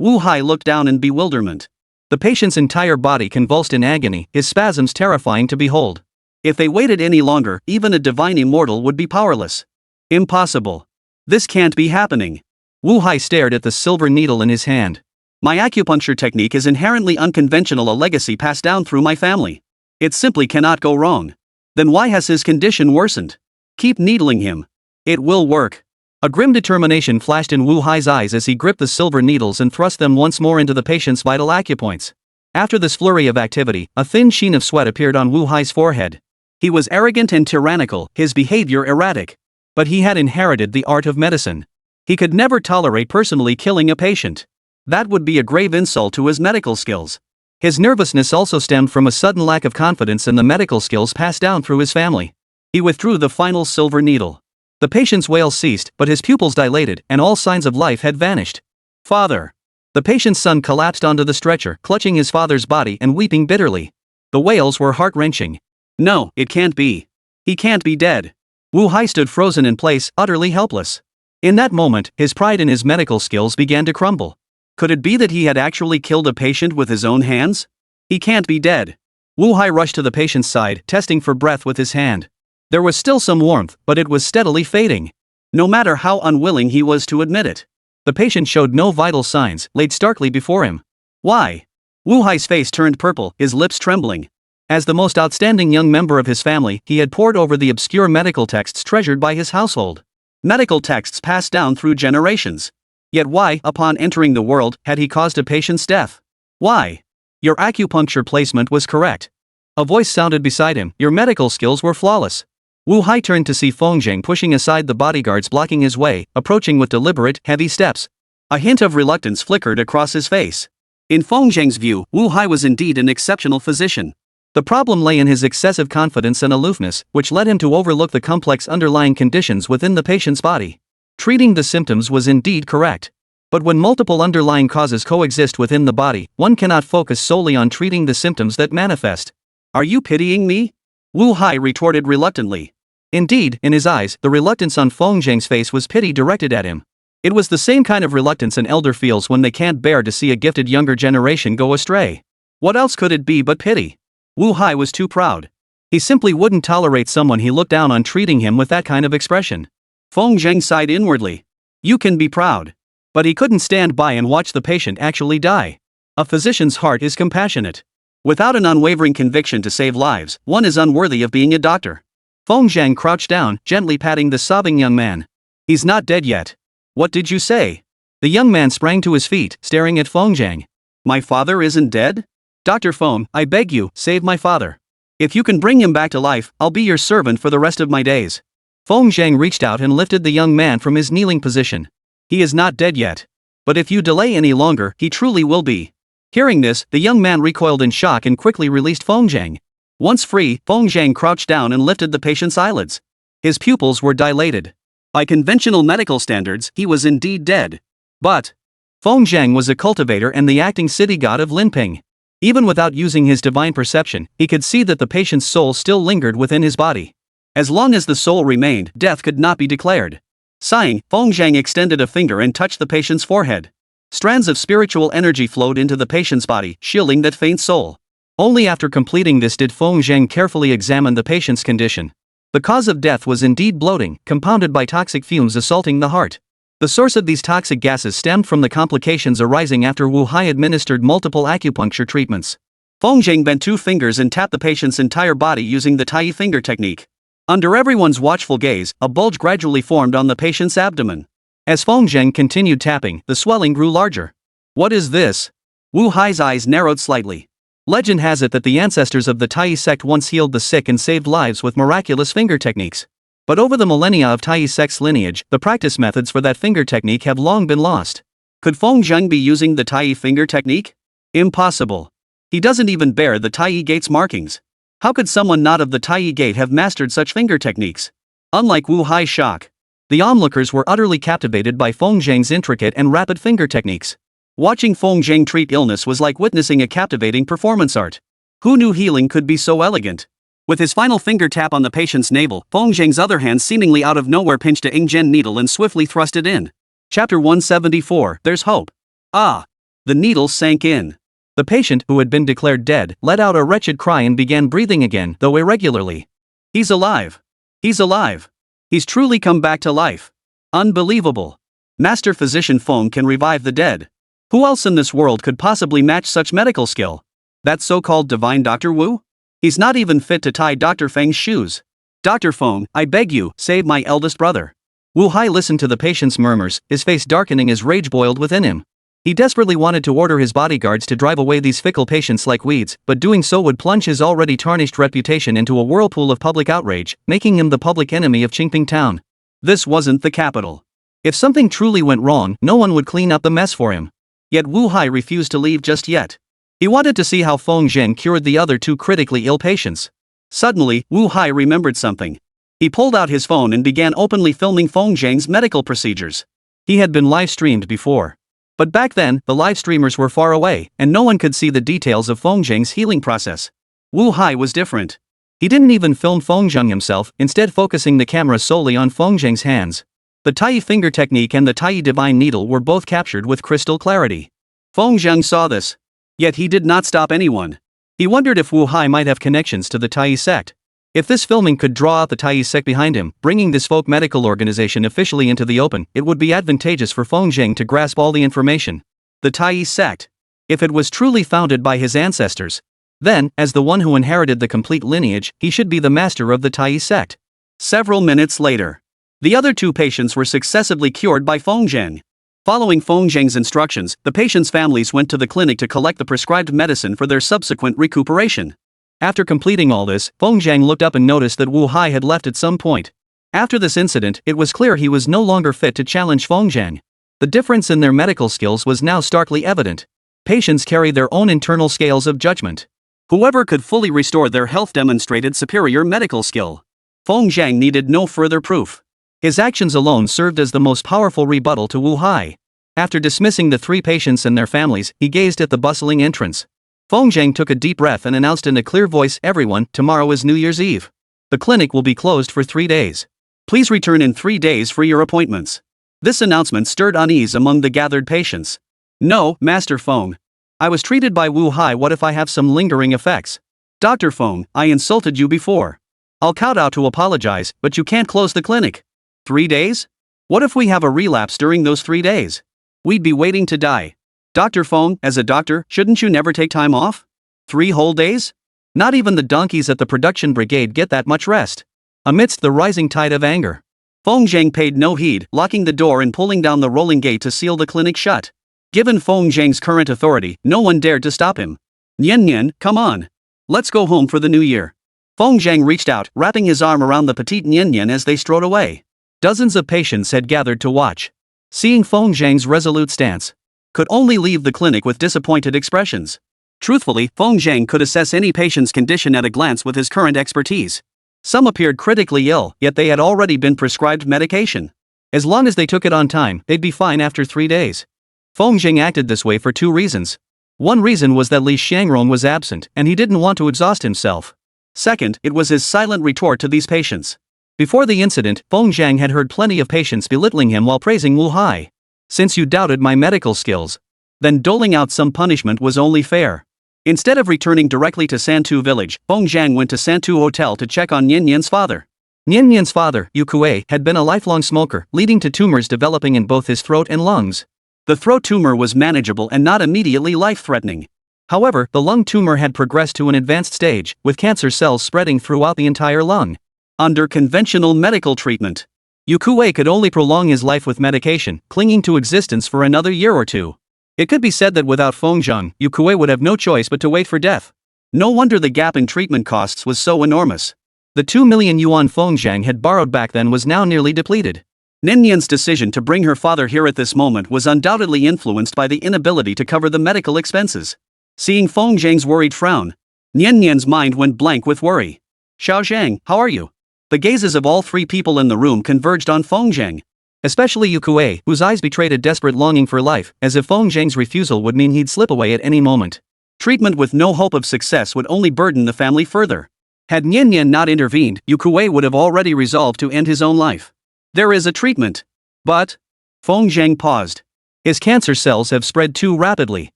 Wu Hai looked down in bewilderment. The patient's entire body convulsed in agony, his spasms terrifying to behold. If they waited any longer, even a divine immortal would be powerless. Impossible. This can't be happening. Wu Hai stared at the silver needle in his hand. "My acupuncture technique is inherently unconventional, a legacy passed down through my family. It simply cannot go wrong. Then why has his condition worsened? Keep needling him. It will work." A grim determination flashed in Wu Hai's eyes as he gripped the silver needles and thrust them once more into the patient's vital acupoints. After this flurry of activity, a thin sheen of sweat appeared on Wu Hai's forehead. He was arrogant and tyrannical, his behavior erratic. But he had inherited the art of medicine. He could never tolerate personally killing a patient. That would be a grave insult to his medical skills. His nervousness also stemmed from a sudden lack of confidence in the medical skills passed down through his family. He withdrew the final silver needle. The patient's wail ceased, but his pupils dilated, and all signs of life had vanished. Father! The patient's son collapsed onto the stretcher, clutching his father's body and weeping bitterly. The wails were heart-wrenching. No, it can't be. He can't be dead. Wu Hai stood frozen in place, utterly helpless. In that moment, his pride in his medical skills began to crumble. Could it be that he had actually killed a patient with his own hands? He can't be dead. Wu Hai rushed to the patient's side, testing for breath with his hand. There was still some warmth, but it was steadily fading. No matter how unwilling he was to admit it. The patient showed no vital signs, laid starkly before him. Why? Wu Hai's face turned purple, his lips trembling. As the most outstanding young member of his family, he had pored over the obscure medical texts treasured by his household. Medical texts passed down through generations. Yet why, upon entering the world, had he caused a patient's death? Why? Your acupuncture placement was correct. A voice sounded beside him. Your medical skills were flawless. Wu Hai turned to see Feng pushing aside the bodyguards blocking his way, approaching with deliberate, heavy steps. A hint of reluctance flickered across his face. In Feng's view, Wu Hai was indeed an exceptional physician. The problem lay in his excessive confidence and aloofness, which led him to overlook the complex underlying conditions within the patient's body. Treating the symptoms was indeed correct. But when multiple underlying causes coexist within the body, one cannot focus solely on treating the symptoms that manifest. Are you pitying me? Wu Hai retorted reluctantly. Indeed, in his eyes, the reluctance on Feng's face was pity directed at him. It was the same kind of reluctance an elder feels when they can't bear to see a gifted younger generation go astray. What else could it be but pity? Wu Hai was too proud. He simply wouldn't tolerate someone he looked down on treating him with that kind of expression. Feng sighed inwardly. You can be proud. But he couldn't stand by and watch the patient actually die. A physician's heart is compassionate. Without an unwavering conviction to save lives, one is unworthy of being a doctor. Feng crouched down, gently patting the sobbing young man. He's not dead yet. What did you say? The young man sprang to his feet, staring at Feng. My father isn't dead? Dr. Feng, I beg you, save my father. If you can bring him back to life, I'll be your servant for the rest of my days. Feng reached out and lifted the young man from his kneeling position. He is not dead yet. But if you delay any longer, he truly will be. Hearing this, the young man recoiled in shock and quickly released Feng. Once free, Feng crouched down and lifted the patient's eyelids. His pupils were dilated. By conventional medical standards, he was indeed dead. But Feng was a cultivator and the acting city god of Linping. Even without using his divine perception, he could see that the patient's soul still lingered within his body. As long as the soul remained, death could not be declared. Sighing, Feng extended a finger and touched the patient's forehead. Strands of spiritual energy flowed into the patient's body, shielding that faint soul. Only after completing this did Feng carefully examine the patient's condition. The cause of death was indeed bloating, compounded by toxic fumes assaulting the heart. The source of these toxic gases stemmed from the complications arising after Wu Hai administered multiple acupuncture treatments. Feng bent two fingers and tapped the patient's entire body using the Tai finger technique. Under everyone's watchful gaze, a bulge gradually formed on the patient's abdomen. As Feng continued tapping, the swelling grew larger. What is this? Wu Hai's eyes narrowed slightly. Legend has it that the ancestors of the Tai sect once healed the sick and saved lives with miraculous finger techniques. But over the millennia of Tai sect's lineage, the practice methods for that finger technique have long been lost. Could Feng be using the Tai finger technique? Impossible. He doesn't even bear the Tai gate's markings. How could someone not of the Tai gate have mastered such finger techniques? Unlike Wu Hai's shock, the onlookers were utterly captivated by Feng's intricate and rapid finger techniques. Watching Feng treat illness was like witnessing a captivating performance art. Who knew healing could be so elegant? With his final finger tap on the patient's navel, Feng's other hand seemingly out of nowhere pinched a Ingzhen needle and swiftly thrust it in. Chapter 174, There's Hope. Ah! The needle sank in. The patient, who had been declared dead, let out a wretched cry and began breathing again, though irregularly. He's alive. He's alive. He's truly come back to life. Unbelievable. Master Physician Feng can revive the dead. Who else in this world could possibly match such medical skill? That so-called divine Dr. Wu? He's not even fit to tie Dr. Feng's shoes. Dr. Feng, I beg you, save my eldest brother. Wu Hai listened to the patient's murmurs, his face darkening as rage boiled within him. He desperately wanted to order his bodyguards to drive away these fickle patients like weeds, but doing so would plunge his already tarnished reputation into a whirlpool of public outrage, making him the public enemy of Qingping Town. This wasn't the capital. If something truly went wrong, no one would clean up the mess for him. Yet Wu Hai refused to leave just yet. He wanted to see how Feng Zheng cured the other two critically ill patients. Suddenly, Wu Hai remembered something. He pulled out his phone and began openly filming Feng Zheng's medical procedures. He had been live-streamed before. But back then, the live streamers were far away, and no one could see the details of Feng Zheng's healing process. Wu Hai was different. He didn't even film Feng Zheng himself, instead focusing the camera solely on Feng Zheng's hands. The Tai finger technique and the Tai divine needle were both captured with crystal clarity. Feng Zheng saw this. Yet he did not stop anyone. He wondered if Wu Hai might have connections to the Tai sect. If this filming could draw out the Tai sect behind him, bringing this folk medical organization officially into the open, it would be advantageous for Feng Zheng to grasp all the information. The Tai sect. If it was truly founded by his ancestors, then, as the one who inherited the complete lineage, he should be the master of the Tai sect. Several minutes later, the other two patients were successively cured by Feng Zheng. Following Feng Zheng's instructions, the patients' families went to the clinic to collect the prescribed medicine for their subsequent recuperation. After completing all this, Feng Zheng looked up and noticed that Wu Hai had left at some point. After this incident, it was clear he was no longer fit to challenge Feng Zheng. The difference in their medical skills was now starkly evident. Patients carry their own internal scales of judgment. Whoever could fully restore their health demonstrated superior medical skill. Feng Zheng needed no further proof. His actions alone served as the most powerful rebuttal to Wu Hai. After dismissing the three patients and their families, he gazed at the bustling entrance. Feng Zheng took a deep breath and announced in a clear voice, "Everyone, tomorrow is New Year's Eve. The clinic will be closed for 3 days. Please return in 3 days for your appointments." This announcement stirred unease among the gathered patients. "No, Master Feng. I was treated by Wu Hai. What if I have some lingering effects? Dr. Feng, I insulted you before. I'll kowtow to apologize, but you can't close the clinic. 3 days? What if we have a relapse during those 3 days? We'd be waiting to die. Dr. Feng, as a doctor, shouldn't you never take time off? 3 whole days? Not even the donkeys at the production brigade get that much rest." Amidst the rising tide of anger, Feng Zheng paid no heed, locking the door and pulling down the rolling gate to seal the clinic shut. Given Feng Zheng's current authority, no one dared to stop him. "Nian Nian, come on. Let's go home for the new year." Feng Zheng reached out, wrapping his arm around the petite Nian Nian as they strode away. Dozens of patients had gathered to watch. Seeing Feng Zheng's resolute stance, could only leave the clinic with disappointed expressions. Truthfully, Feng Zheng could assess any patient's condition at a glance with his current expertise. Some appeared critically ill, yet they had already been prescribed medication. As long as they took it on time, they'd be fine after 3 days. Feng Zheng acted this way for 2 reasons. One reason was that Li Xiangrong was absent, and he didn't want to exhaust himself. Second, it was his silent retort to these patients. Before the incident, Feng Zheng had heard plenty of patients belittling him while praising Wu Hai. "Since you doubted my medical skills, then doling out some punishment was only fair." Instead of returning directly to Santu village, Feng Zheng went to Santu Hotel to check on Nian Nian's father. Nian Nian's father, Yu Kuei, had been a lifelong smoker, leading to tumors developing in both his throat and lungs. The throat tumor was manageable and not immediately life-threatening. However, the lung tumor had progressed to an advanced stage, with cancer cells spreading throughout the entire lung. Under conventional medical treatment, Yu Kuei could only prolong his life with medication, clinging to existence for another year or two. It could be said that without Feng Zheng, Yu Kuei would have no choice but to wait for death. No wonder the gap in treatment costs was so enormous. The 2 million yuan Feng Zheng had borrowed back then was now nearly depleted. Nian Nian's decision to bring her father here at this moment was undoubtedly influenced by the inability to cover the medical expenses. Seeing Feng Zheng's worried frown, Nian Nian's mind went blank with worry. "Xiao Zhang, how are you?" The gazes of all 3 people in the room converged on Feng Zheng. Especially Yu Kuei, whose eyes betrayed a desperate longing for life, as if Feng Zheng's refusal would mean he'd slip away at any moment. Treatment with no hope of success would only burden the family further. Had Nian Nian not intervened, Yu Kuei would have already resolved to end his own life. "There is a treatment. But..." Feng Zheng paused. "His cancer cells have spread too rapidly.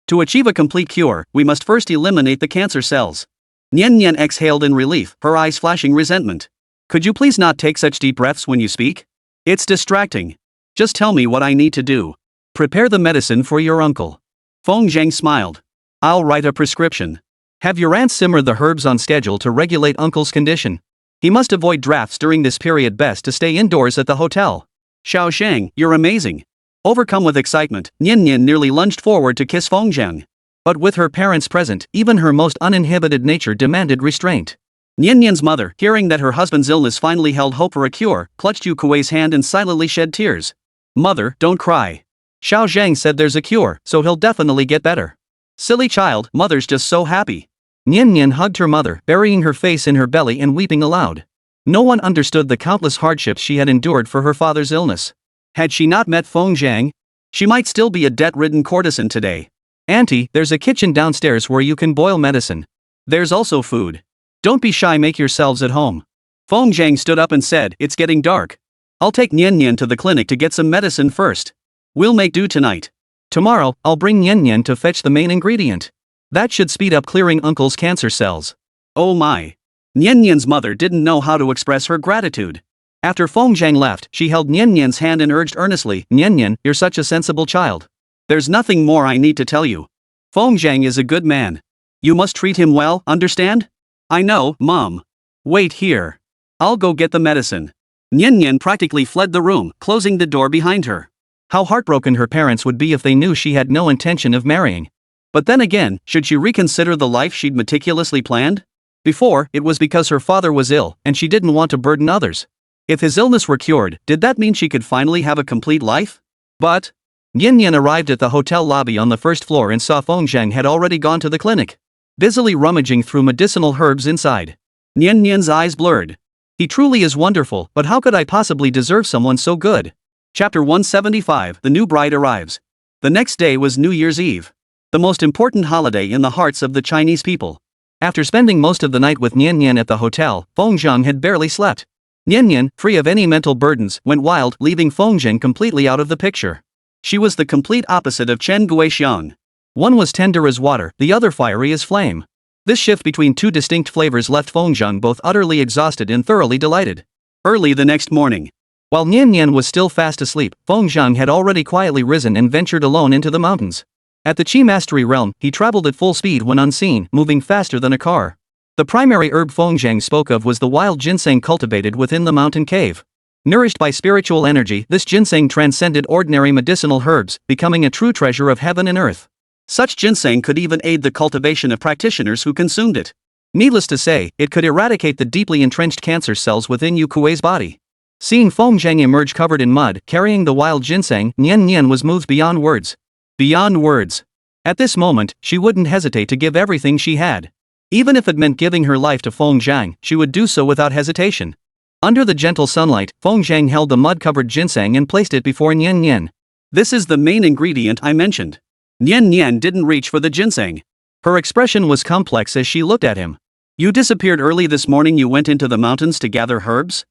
To achieve a complete cure, we must first eliminate the cancer cells." Nian Nian exhaled in relief, her eyes flashing resentment. "Could you please not take such deep breaths when you speak? It's distracting. Just tell me what I need to do." "Prepare the medicine for your uncle." Feng Zheng smiled. "I'll write a prescription. Have your aunt simmer the herbs on schedule to regulate uncle's condition. He must avoid drafts during this period, best to stay indoors at the hotel." "Xiao Zhang, you're amazing." Overcome with excitement, Nian Nian nearly lunged forward to kiss Feng Zheng. But with her parents present, even her most uninhibited nature demanded restraint. Nian Nian's mother, hearing that her husband's illness finally held hope for a cure, clutched Yu Kuei's hand and silently shed tears. "Mother, don't cry. Xiao Zhang said there's a cure, so he'll definitely get better." Silly child, mother's just so happy. Nian Nian hugged her mother, burying her face in her belly and weeping aloud. No one understood the countless hardships she had endured for her father's illness. Had she not met Feng Zhang, she might still be a debt-ridden courtesan today. Auntie, there's a kitchen downstairs where you can boil medicine. There's also food. Don't be shy, make yourselves at home. Feng Zhang stood up and said, it's getting dark. I'll take Nian Nian to the clinic to get some medicine first. We'll make do tonight. Tomorrow, I'll bring Nian Nian to fetch the main ingredient. That should speed up clearing Uncle's cancer cells. Oh my. Nian Nian's mother didn't know how to express her gratitude. After Feng Zhang left, she held Nian Nian's hand and urged earnestly, Nian Nian, you're such a sensible child. There's nothing more I need to tell you. Feng Zhang is a good man. You must treat him well, understand? I know, Mom. Wait here. I'll go get the medicine. Nian Nian practically fled the room, closing the door behind her. How heartbroken her parents would be if they knew she had no intention of marrying. But then again, should she reconsider the life she'd meticulously planned? Before, it was because her father was ill, and she didn't want to burden others. If his illness were cured, did that mean she could finally have a complete life? But Nian Nian arrived at the hotel lobby on the first floor and saw Feng Zhang had already gone to the clinic, busily rummaging through medicinal herbs inside. Nian Nian's eyes blurred. He truly is wonderful, but how could I possibly deserve someone so good? Chapter 175, The New Bride Arrives. The next day was New Year's Eve, the most important holiday in the hearts of the Chinese people. After spending most of the night with Nian Nian at the hotel, Feng Zhang had barely slept. Nian Nian, free of any mental burdens, went wild, leaving Feng Zhang completely out of the picture. She was the complete opposite of Chen Guixiang. One was tender as water, the other fiery as flame. This shift between two distinct flavors left Feng Zhang both utterly exhausted and thoroughly delighted. Early the next morning, while Nian Nian was still fast asleep, Feng Zhang had already quietly risen and ventured alone into the mountains. At the Qi Mastery realm, he traveled at full speed when unseen, moving faster than a car. The primary herb Feng Zhang spoke of was the wild ginseng cultivated within the mountain cave. Nourished by spiritual energy, this ginseng transcended ordinary medicinal herbs, becoming a true treasure of heaven and earth. Such ginseng could even aid the cultivation of practitioners who consumed it. Needless to say, it could eradicate the deeply entrenched cancer cells within Yu Kuei's body. Seeing Feng Zhang emerge covered in mud, carrying the wild ginseng, Nian Nian was moved beyond words. Beyond words. At this moment, she wouldn't hesitate to give everything she had. Even if it meant giving her life to Feng Zhang, she would do so without hesitation. Under the gentle sunlight, Feng Zhang held the mud-covered ginseng and placed it before Nian Nian. This is the main ingredient I mentioned. Nian Nian didn't reach for the ginseng. Her expression was complex as she looked at him. You disappeared early this morning. You went into the mountains to gather herbs?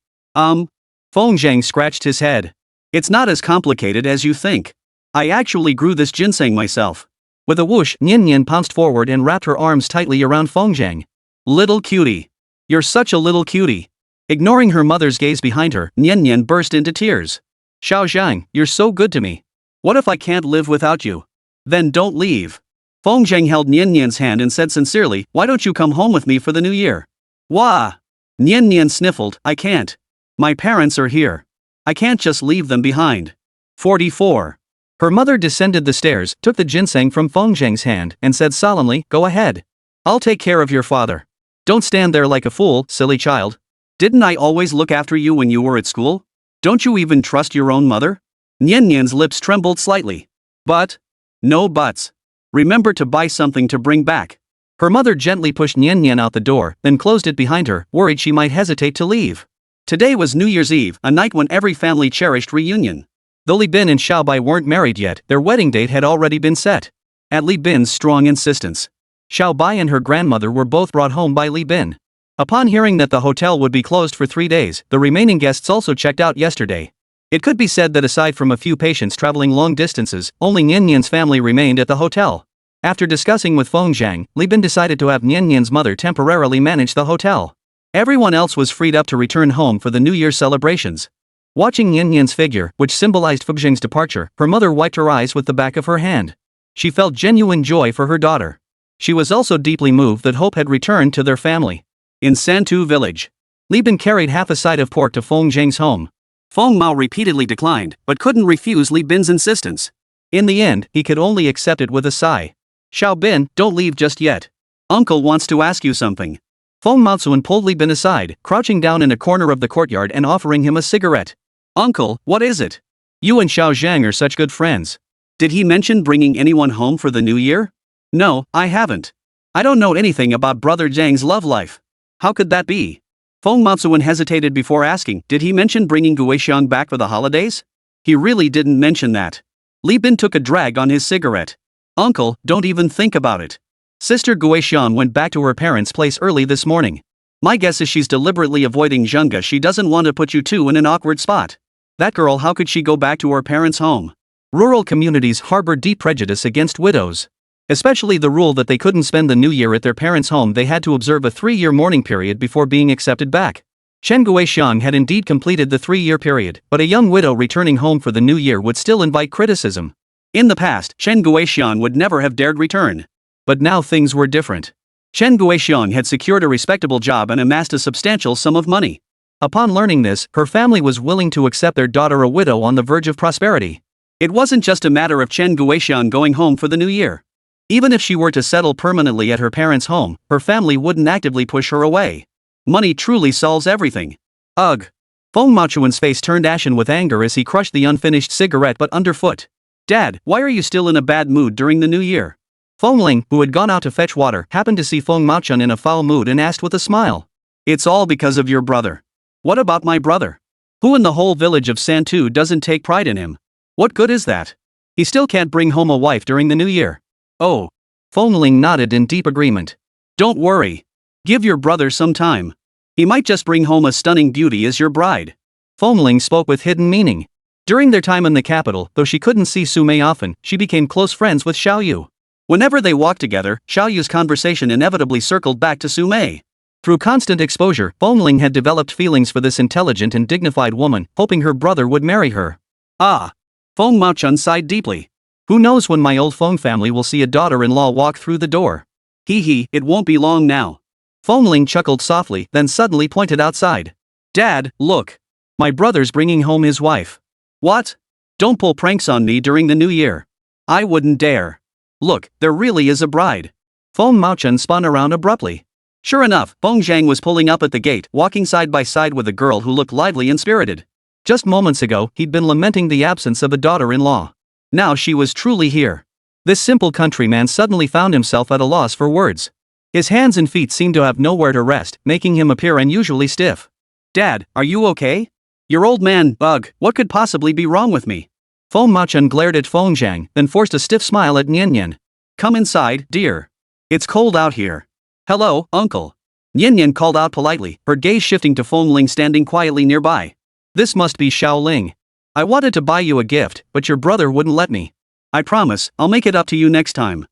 Feng Zhang scratched his head. It's not as complicated as you think. I actually grew this ginseng myself. With a whoosh, Nian Nian pounced forward and wrapped her arms tightly around Feng Zhang. Little cutie. You're such a little cutie. Ignoring her mother's gaze behind her, Nian Nian burst into tears. Xiao Zhang, you're so good to me. What if I can't live without you? Then don't leave. Feng Zhang held Nian Nian's hand and said sincerely, why don't you come home with me for the new year? Wah! Nian Nian sniffled, I can't. My parents are here. I can't just leave them behind. 44. Her mother descended the stairs, took the ginseng from Feng Zhang's hand, and said solemnly, go ahead. I'll take care of your father. Don't stand there like a fool, silly child. Didn't I always look after you when you were at school? Don't you even trust your own mother? Nian Nian's lips trembled slightly. But? No buts. Remember to buy something to bring back. Her mother gently pushed Nian Nian out the door, then closed it behind her, worried she might hesitate to leave. Today was New Year's Eve, a night when every family cherished reunion. Though Li Bin and Xiao Bai weren't married yet, their wedding date had already been set. At Li Bin's strong insistence, Xiao Bai and her grandmother were both brought home by Li Bin. Upon hearing that the hotel would be closed for 3 days, the remaining guests also checked out yesterday. It could be said that aside from a few patients traveling long distances, only Nian Nian's family remained at the hotel. After discussing with Feng Zhang, Li Bin decided to have Nian Nian's mother temporarily manage the hotel. Everyone else was freed up to return home for the New Year celebrations. Watching Nian Nian's figure, which symbolized Feng Zhang's departure, her mother wiped her eyes with the back of her hand. She felt genuine joy for her daughter. She was also deeply moved that hope had returned to their family. In Santu village, Li Bin carried half a side of pork to Feng Zhang's home. Feng Mao repeatedly declined, but couldn't refuse Li Bin's insistence. In the end, he could only accept it with a sigh. Xiao Bin, don't leave just yet. Uncle wants to ask you something. Feng Maozuan pulled Li Bin aside, crouching down in a corner of the courtyard and offering him a cigarette. Uncle, what is it? You and Xiao Zhang are such good friends. Did he mention bringing anyone home for the new year? No, I haven't. I don't know anything about Brother Zhang's love life. How could that be? Feng Matsuan hesitated before asking, did he mention bringing Guixiang back for the holidays? He really didn't mention that. Li Bin took a drag on his cigarette. Uncle, don't even think about it. Sister Guixiang went back to her parents' place early this morning. My guess is she's deliberately avoiding Zhengge. She doesn't want to put you two in an awkward spot. That girl, how could she go back to her parents' home? Rural communities harbor deep prejudice against widows. Especially the rule that they couldn't spend the new year at their parents' home. They had to observe a 3-year mourning period before being accepted back. Chen Guixiang had indeed completed the 3-year period, but a young widow returning home for the new year would still invite criticism. In the past, Chen Guixiang would never have dared return. But now things were different. Chen Guixiang had secured a respectable job and amassed a substantial sum of money. Upon learning this, her family was willing to accept their daughter, a widow on the verge of prosperity. It wasn't just a matter of Chen Guixiang going home for the new year. Even if she were to settle permanently at her parents' home, her family wouldn't actively push her away. Money truly solves everything. Ugh. Feng Machuan's face turned ashen with anger as he crushed the unfinished cigarette butt underfoot. Dad, why are you still in a bad mood during the new year? Feng Ling, who had gone out to fetch water, happened to see Feng Machuan in a foul mood and asked with a smile. It's all because of your brother. What about my brother? Who in the whole village of Santu doesn't take pride in him? What good is that? He still can't bring home a wife during the new year. Oh. Feng Ling nodded in deep agreement. Don't worry. Give your brother some time. He might just bring home a stunning beauty as your bride. Feng Ling spoke with hidden meaning. During their time in the capital, though she couldn't see Su Mei often, she became close friends with Xiao Yu. Whenever they walked together, Xiao Yu's conversation inevitably circled back to Su Mei. Through constant exposure, Feng Ling had developed feelings for this intelligent and dignified woman, hoping her brother would marry her. Ah. Feng Machuan sighed deeply. Who knows when my old Feng family will see a daughter-in-law walk through the door. Hee, it won't be long now. Feng Ling chuckled softly, then suddenly pointed outside. Dad, look. My brother's bringing home his wife. What? Don't pull pranks on me during the new year. I wouldn't dare. Look, there really is a bride. Feng Machuan spun around abruptly. Sure enough, Feng Zhang was pulling up at the gate, walking side by side with a girl who looked lively and spirited. Just moments ago, he'd been lamenting the absence of a daughter-in-law. Now she was truly here. This simple countryman suddenly found himself at a loss for words. His hands and feet seemed to have nowhere to rest, making him appear unusually stiff. Dad, are you okay? Your old man, ugh, what could possibly be wrong with me? Feng Machuan glared at Feng Zhang, then forced a stiff smile at Nian Nian. Come inside, dear. It's cold out here. Hello, uncle. Nian Nian called out politely, her gaze shifting to Feng Ling standing quietly nearby. This must be Xiao Ling. I wanted to buy you a gift, but your brother wouldn't let me. I promise, I'll make it up to you next time.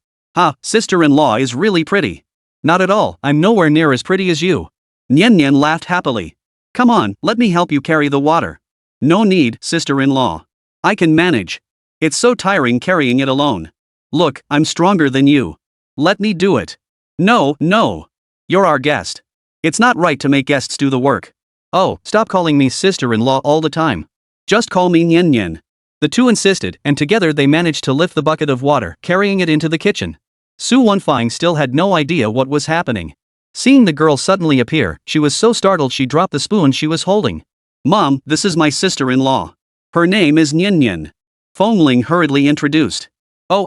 Sister-in-law is really pretty. Not at all, I'm nowhere near as pretty as you. Nian Nian laughed happily. Come on, let me help you carry the water. No need, sister-in-law. I can manage. It's so tiring carrying it alone. Look, I'm stronger than you. Let me do it. No. You're our guest. It's not right to make guests do the work. Oh, stop calling me sister-in-law all the time. Just call me Nian Nian. The two insisted, and together they managed to lift the bucket of water, carrying it into the kitchen. Su Wenfeng still had no idea what was happening. Seeing the girl suddenly appear, she was so startled she dropped the spoon she was holding. Mom, this is my sister-in-law. Her name is Nian Nian. Feng Ling hurriedly introduced. Oh,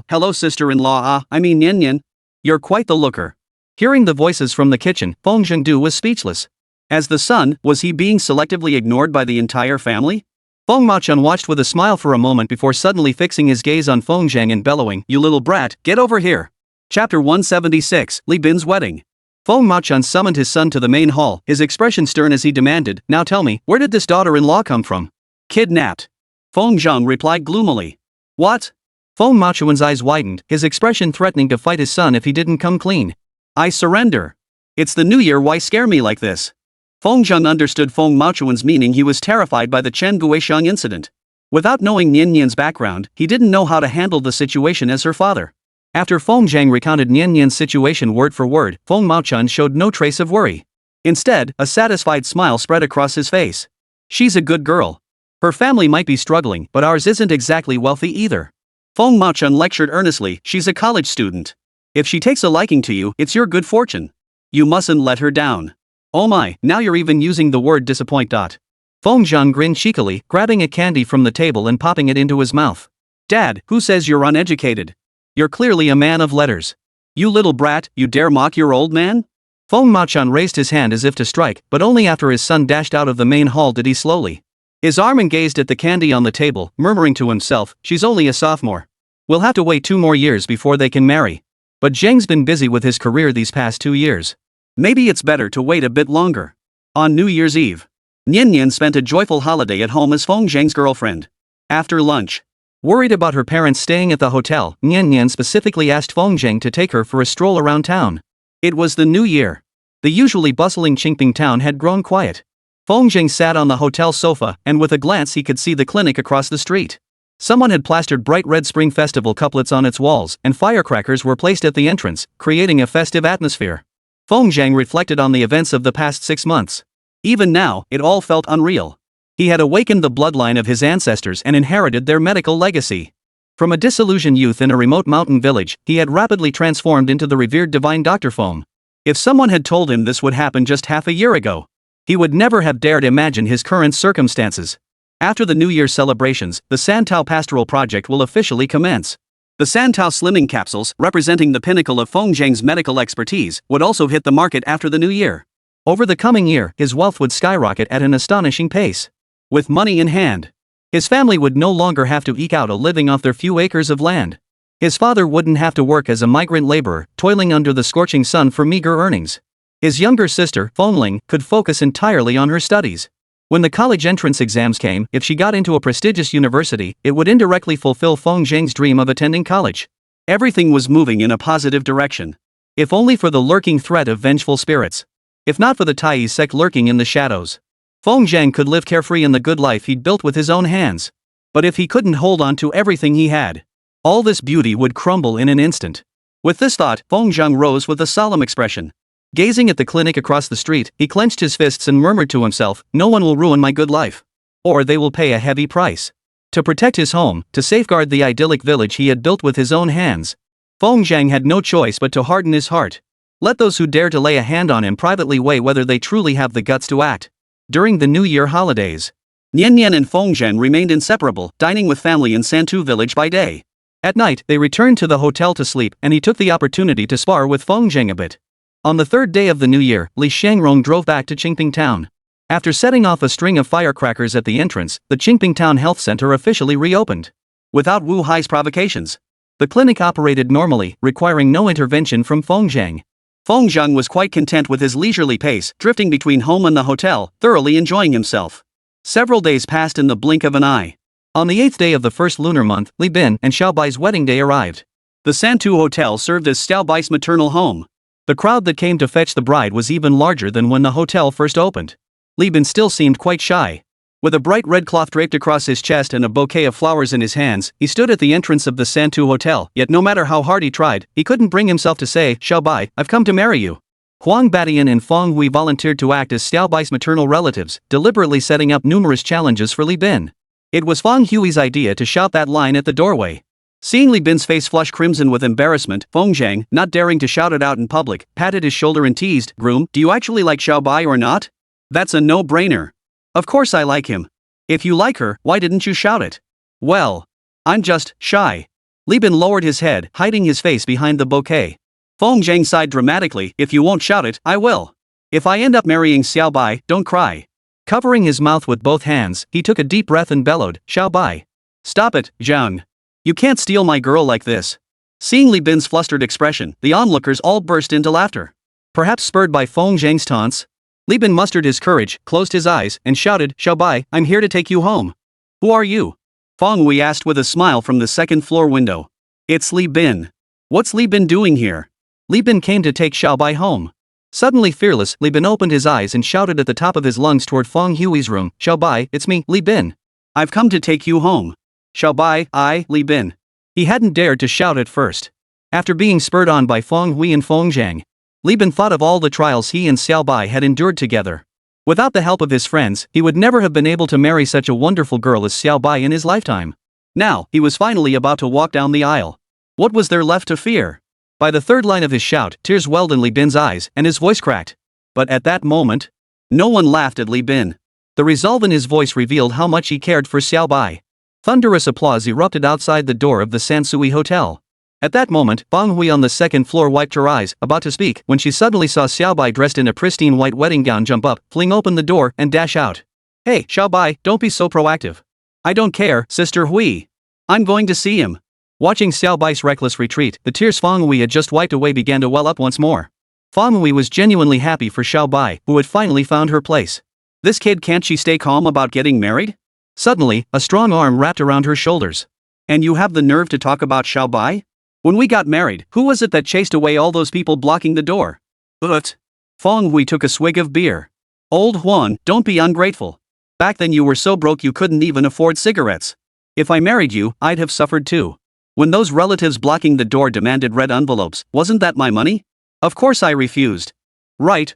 hello sister-in-law, Nian Nian. You're quite the looker. Hearing the voices from the kitchen, Feng Zhengdu was speechless. As the son, was he being selectively ignored by the entire family? Feng Machuan watched with a smile for a moment before suddenly fixing his gaze on Feng Zhang and bellowing, "You little brat, get over here." Chapter 176, Li Bin's Wedding. Feng Machuan summoned his son to the main hall, his expression stern as he demanded, "Now tell me, where did this daughter-in-law come from?" Kidnapped. Feng Zhang replied gloomily. What? Feng Machuan's eyes widened, his expression threatening to fight his son if he didn't come clean. I surrender. It's the new year, why scare me like this? Feng Zhang understood Feng Machuan's meaning. He was terrified by the Chen Guixiang incident. Without knowing Nian Nian's background, he didn't know how to handle the situation as her father. After Feng Zhang recounted Nian Nian's situation word for word, Feng Machuan showed no trace of worry. Instead, a satisfied smile spread across his face. She's a good girl. Her family might be struggling, but ours isn't exactly wealthy either. Feng Machuan lectured earnestly, she's a college student. If she takes a liking to you, it's your good fortune. You mustn't let her down. Oh my, now you're even using the word disappoint. Feng Zhang grinned cheekily, grabbing a candy from the table and popping it into his mouth. Dad, who says you're uneducated? You're clearly a man of letters. You little brat, you dare mock your old man? Feng Machun raised his hand as if to strike, but only after his son dashed out of the main hall did he slowly. His arm and gazed at the candy on the table, murmuring to himself, she's only a sophomore. We'll have to wait 2 more years before they can marry. But Zheng's been busy with his career these past 2 years. Maybe it's better to wait a bit longer. On New Year's Eve, Nian Nian spent a joyful holiday at home as Feng Zheng's girlfriend. After lunch, worried about her parents staying at the hotel, Nian Nian specifically asked Feng Zheng to take her for a stroll around town. It was the new year. The usually bustling Qingping town had grown quiet. Feng Zheng sat on the hotel sofa, and with a glance he could see the clinic across the street. Someone had plastered bright red Spring Festival couplets on its walls, and firecrackers were placed at the entrance, creating a festive atmosphere. Feng Zheng reflected on the events of the past 6 months. Even now, it all felt unreal. He had awakened the bloodline of his ancestors and inherited their medical legacy. From a disillusioned youth in a remote mountain village, he had rapidly transformed into the revered divine Dr. Feng. If someone had told him this would happen just half a year ago, he would never have dared imagine his current circumstances. After the New Year's celebrations, the Santao Pastoral Project will officially commence. The Santao Slimming Capsules, representing the pinnacle of Feng Zheng's medical expertise, would also hit the market after the new year. Over the coming year, his wealth would skyrocket at an astonishing pace. With money in hand, his family would no longer have to eke out a living off their few acres of land. His father wouldn't have to work as a migrant laborer, toiling under the scorching sun for meager earnings. His younger sister, Fengling, could focus entirely on her studies. When the college entrance exams came, if she got into a prestigious university, it would indirectly fulfill Feng Zheng's dream of attending college. Everything was moving in a positive direction. If only for the lurking threat of vengeful spirits. If not for the Tai sect lurking in the shadows. Feng Zheng could live carefree in the good life he'd built with his own hands. But if he couldn't hold on to everything he had, all this beauty would crumble in an instant. With this thought, Feng Zheng rose with a solemn expression. Gazing at the clinic across the street, he clenched his fists and murmured to himself, no one will ruin my good life. Or they will pay a heavy price. To protect his home, to safeguard the idyllic village he had built with his own hands, Feng Zheng had no choice but to harden his heart. Let those who dare to lay a hand on him privately weigh whether they truly have the guts to act. During the New Year holidays, Nian Nian and Feng Zheng remained inseparable, dining with family in Santu village by day. At night, they returned to the hotel to sleep, and he took the opportunity to spar with Feng Zheng a bit. On the 3rd day of the new year, Li Shangrong drove back to Qingping town. After setting off a string of firecrackers at the entrance, the Qingping town health center officially reopened. Without Wu Hai's provocations, the clinic operated normally, requiring no intervention from Feng Zheng. Feng Zheng was quite content with his leisurely pace, drifting between home and the hotel, thoroughly enjoying himself. Several days passed in the blink of an eye. On the 8th day of the first lunar month, Li Bin and Xiaobai's wedding day arrived. The Santu Hotel served as Xiaobai's maternal home. The crowd that came to fetch the bride was even larger than when the hotel first opened. Li Bin still seemed quite shy. With a bright red cloth draped across his chest and a bouquet of flowers in his hands, he stood at the entrance of the Santu Hotel, yet no matter how hard he tried, he couldn't bring himself to say, Xiaobai, I've come to marry you. Huang Batian and Feng Hui volunteered to act as Xiaobai's maternal relatives, deliberately setting up numerous challenges for Li Bin. It was Feng Hui's idea to shout that line at the doorway. Seeing Li Bin's face flush crimson with embarrassment, Feng Zheng, not daring to shout it out in public, patted his shoulder and teased, Groom, do you actually like Xiaobai or not? That's a no-brainer. Of course I like him. If you like her, why didn't you shout it? Well, I'm just shy. Li Bin lowered his head, hiding his face behind the bouquet. Feng Zheng sighed dramatically, if you won't shout it, I will. If I end up marrying Xiaobai, don't cry. Covering his mouth with both hands, he took a deep breath and bellowed, Xiaobai. Stop it, Zhang. You can't steal my girl like this. Seeing Li Bin's flustered expression, the onlookers all burst into laughter. Perhaps spurred by Feng Zheng's taunts, Li Bin mustered his courage, closed his eyes, and shouted, Xiaobai, I'm here to take you home. Who are you? Feng Hui asked with a smile from the second-floor window. It's Li Bin. What's Li Bin doing here? Li Bin came to take Xiaobai home. Suddenly fearless, Li Bin opened his eyes and shouted at the top of his lungs toward Feng Hui's room, Xiaobai, it's me, Li Bin. I've come to take you home. Xiaobai, Li Bin. He hadn't dared to shout at first. After being spurred on by Feng Hui and Feng Zheng, Li Bin thought of all the trials he and Xiaobai had endured together. Without the help of his friends, he would never have been able to marry such a wonderful girl as Xiaobai in his lifetime. Now, he was finally about to walk down the aisle. What was there left to fear? By the third line of his shout, tears welled in Li Bin's eyes, and his voice cracked. But at that moment, no one laughed at Li Bin. The resolve in his voice revealed how much he cared for Xiaobai. Thunderous applause erupted outside the door of the Sansui Hotel. At that moment, Feng Hui on the second floor wiped her eyes, about to speak, when she suddenly saw Xiaobai dressed in a pristine white wedding gown jump up, fling open the door, and dash out. Hey, Xiaobai, don't be so proactive. I don't care, Sister Hui. I'm going to see him. Watching Xiaobai's reckless retreat, the tears Feng Hui had just wiped away began to well up once more. Feng Hui was genuinely happy for Xiaobai, who had finally found her place. This kid, can't she stay calm about getting married? Suddenly, a strong arm wrapped around her shoulders. And you have the nerve to talk about Xiaobai? When we got married, who was it that chased away all those people blocking the door? But Feng Hui took a swig of beer. Old Huan, don't be ungrateful. Back then you were so broke you couldn't even afford cigarettes. If I married you, I'd have suffered too. When those relatives blocking the door demanded red envelopes, wasn't that my money? Of course I refused. Right.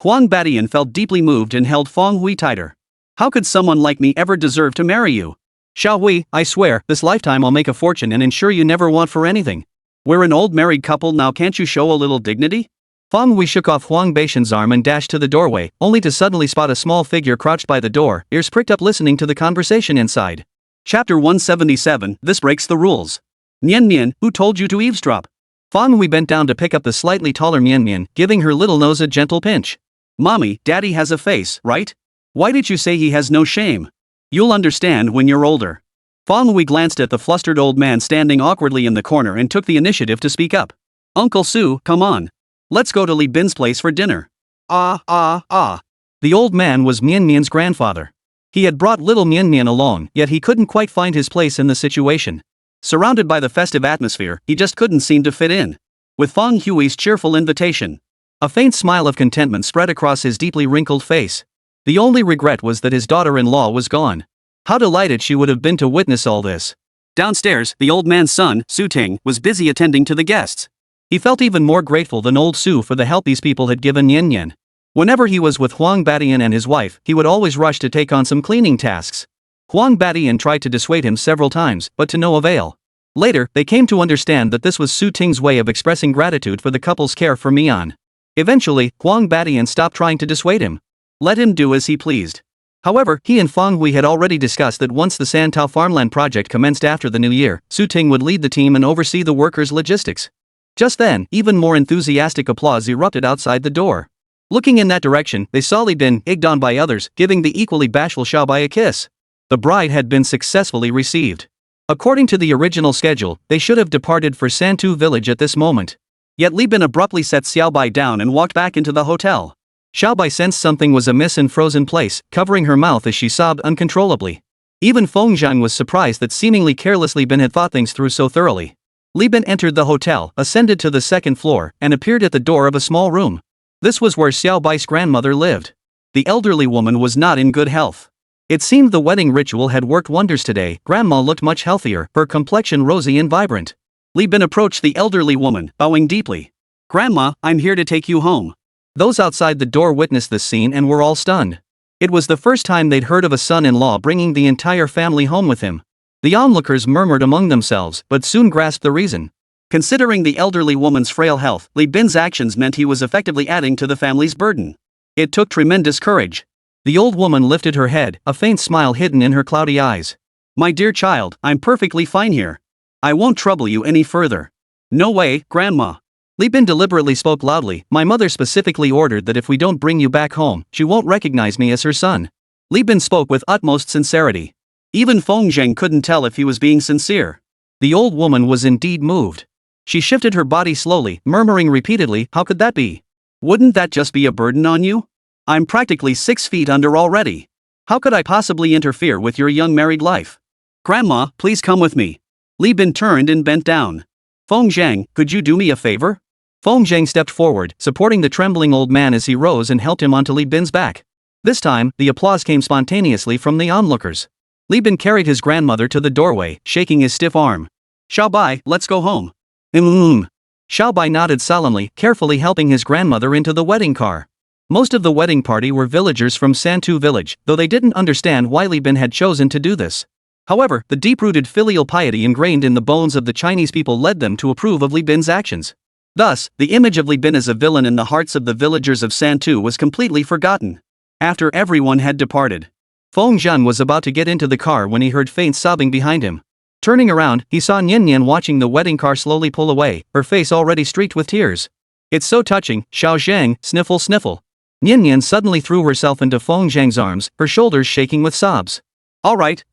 Huang Badian felt deeply moved and held Feng Hui tighter. How could someone like me ever deserve to marry you? Xiao Hui, I swear, this lifetime I'll make a fortune and ensure you never want for anything. We're an old married couple now, can't you show a little dignity? Feng Hui shook off Huang Baishan's arm and dashed to the doorway, only to suddenly spot a small figure crouched by the door, ears pricked up listening to the conversation inside. Chapter 177, This Breaks the Rules. Nian, who told you to eavesdrop? Feng Hui bent down to pick up the slightly taller Nian, giving her little nose a gentle pinch. Mommy, Daddy has a face, right? Why did you say he has no shame? You'll understand when you're older. Feng Hui glanced at the flustered old man standing awkwardly in the corner and took the initiative to speak up. Uncle Su, come on. Let's go to Li Bin's place for dinner. The old man was Mian's grandfather. He had brought little Mian along, yet he couldn't quite find his place in the situation. Surrounded by the festive atmosphere, he just couldn't seem to fit in. With Feng Hui's cheerful invitation, a faint smile of contentment spread across his deeply wrinkled face. The only regret was that his daughter-in-law was gone. How delighted she would have been to witness all this. Downstairs, the old man's son, Su Ting, was busy attending to the guests. He felt even more grateful than old Su for the help these people had given Nian. Whenever he was with Huang Badian and his wife, he would always rush to take on some cleaning tasks. Huang Badian tried to dissuade him several times, but to no avail. Later, they came to understand that this was Su Ting's way of expressing gratitude for the couple's care for Mian. Eventually, Huang Badian stopped trying to dissuade him. Let him do as he pleased. However, he and Feng Hui had already discussed that once the Santao farmland project commenced after the new year, Su Ting would lead the team and oversee the workers' logistics. Just then, even more enthusiastic applause erupted outside the door. Looking in that direction, they saw Li Bin, egged on by others, giving the equally bashful Xiaobai a kiss. The bride had been successfully received. According to the original schedule, they should have departed for Santu village at this moment. Yet Li Bin abruptly set Xiaobai down and walked back into the hotel. Xiaobai sensed something was amiss and froze in place, covering her mouth as she sobbed uncontrollably. Even Feng Zhang was surprised that seemingly carelessly Bin had thought things through so thoroughly. Li Bin entered the hotel, ascended to the second floor, and appeared at the door of a small room. This was where Xiaobai's grandmother lived. The elderly woman was not in good health. It seemed the wedding ritual had worked wonders today. Grandma looked much healthier, her complexion rosy and vibrant. Li Bin approached the elderly woman, bowing deeply. Grandma, I'm here to take you home. Those outside the door witnessed this scene and were all stunned. It was the first time they'd heard of a son-in-law bringing the entire family home with him. The onlookers murmured among themselves, but soon grasped the reason. Considering the elderly woman's frail health, Li Bin's actions meant he was effectively adding to the family's burden. It took tremendous courage. The old woman lifted her head, a faint smile hidden in her cloudy eyes. My dear child, I'm perfectly fine here. I won't trouble you any further. No way, Grandma. Li Bin deliberately spoke loudly. My mother specifically ordered that if we don't bring you back home, she won't recognize me as her son. Li Bin spoke with utmost sincerity. Even Feng Zheng couldn't tell if he was being sincere. The old woman was indeed moved. She shifted her body slowly, murmuring repeatedly, how could that be? Wouldn't that just be a burden on you? I'm practically 6 feet under already. How could I possibly interfere with your young married life? Grandma, please come with me. Li Bin turned and bent down. Feng Zheng, could you do me a favor? Feng Zheng stepped forward, supporting the trembling old man as he rose and helped him onto Li Bin's back. This time, the applause came spontaneously from the onlookers. Li Bin carried his grandmother to the doorway, shaking his stiff arm. Xiaobai, let's go home. Xiaobai nodded solemnly, carefully helping his grandmother into the wedding car. Most of the wedding party were villagers from Santu village, though they didn't understand why Li Bin had chosen to do this. However, the deep-rooted filial piety ingrained in the bones of the Chinese people led them to approve of Li Bin's actions. Thus, the image of Li Bin as a villain in the hearts of the villagers of Santu was completely forgotten. After everyone had departed, Feng Zhan was about to get into the car when he heard faint sobbing behind him. Turning around, he saw Nian Nian watching the wedding car slowly pull away, her face already streaked with tears. It's so touching, Xiao Zhang, sniffle sniffle. Nian Nian suddenly threw herself into Feng Zhang's arms, her shoulders shaking with sobs. Alright.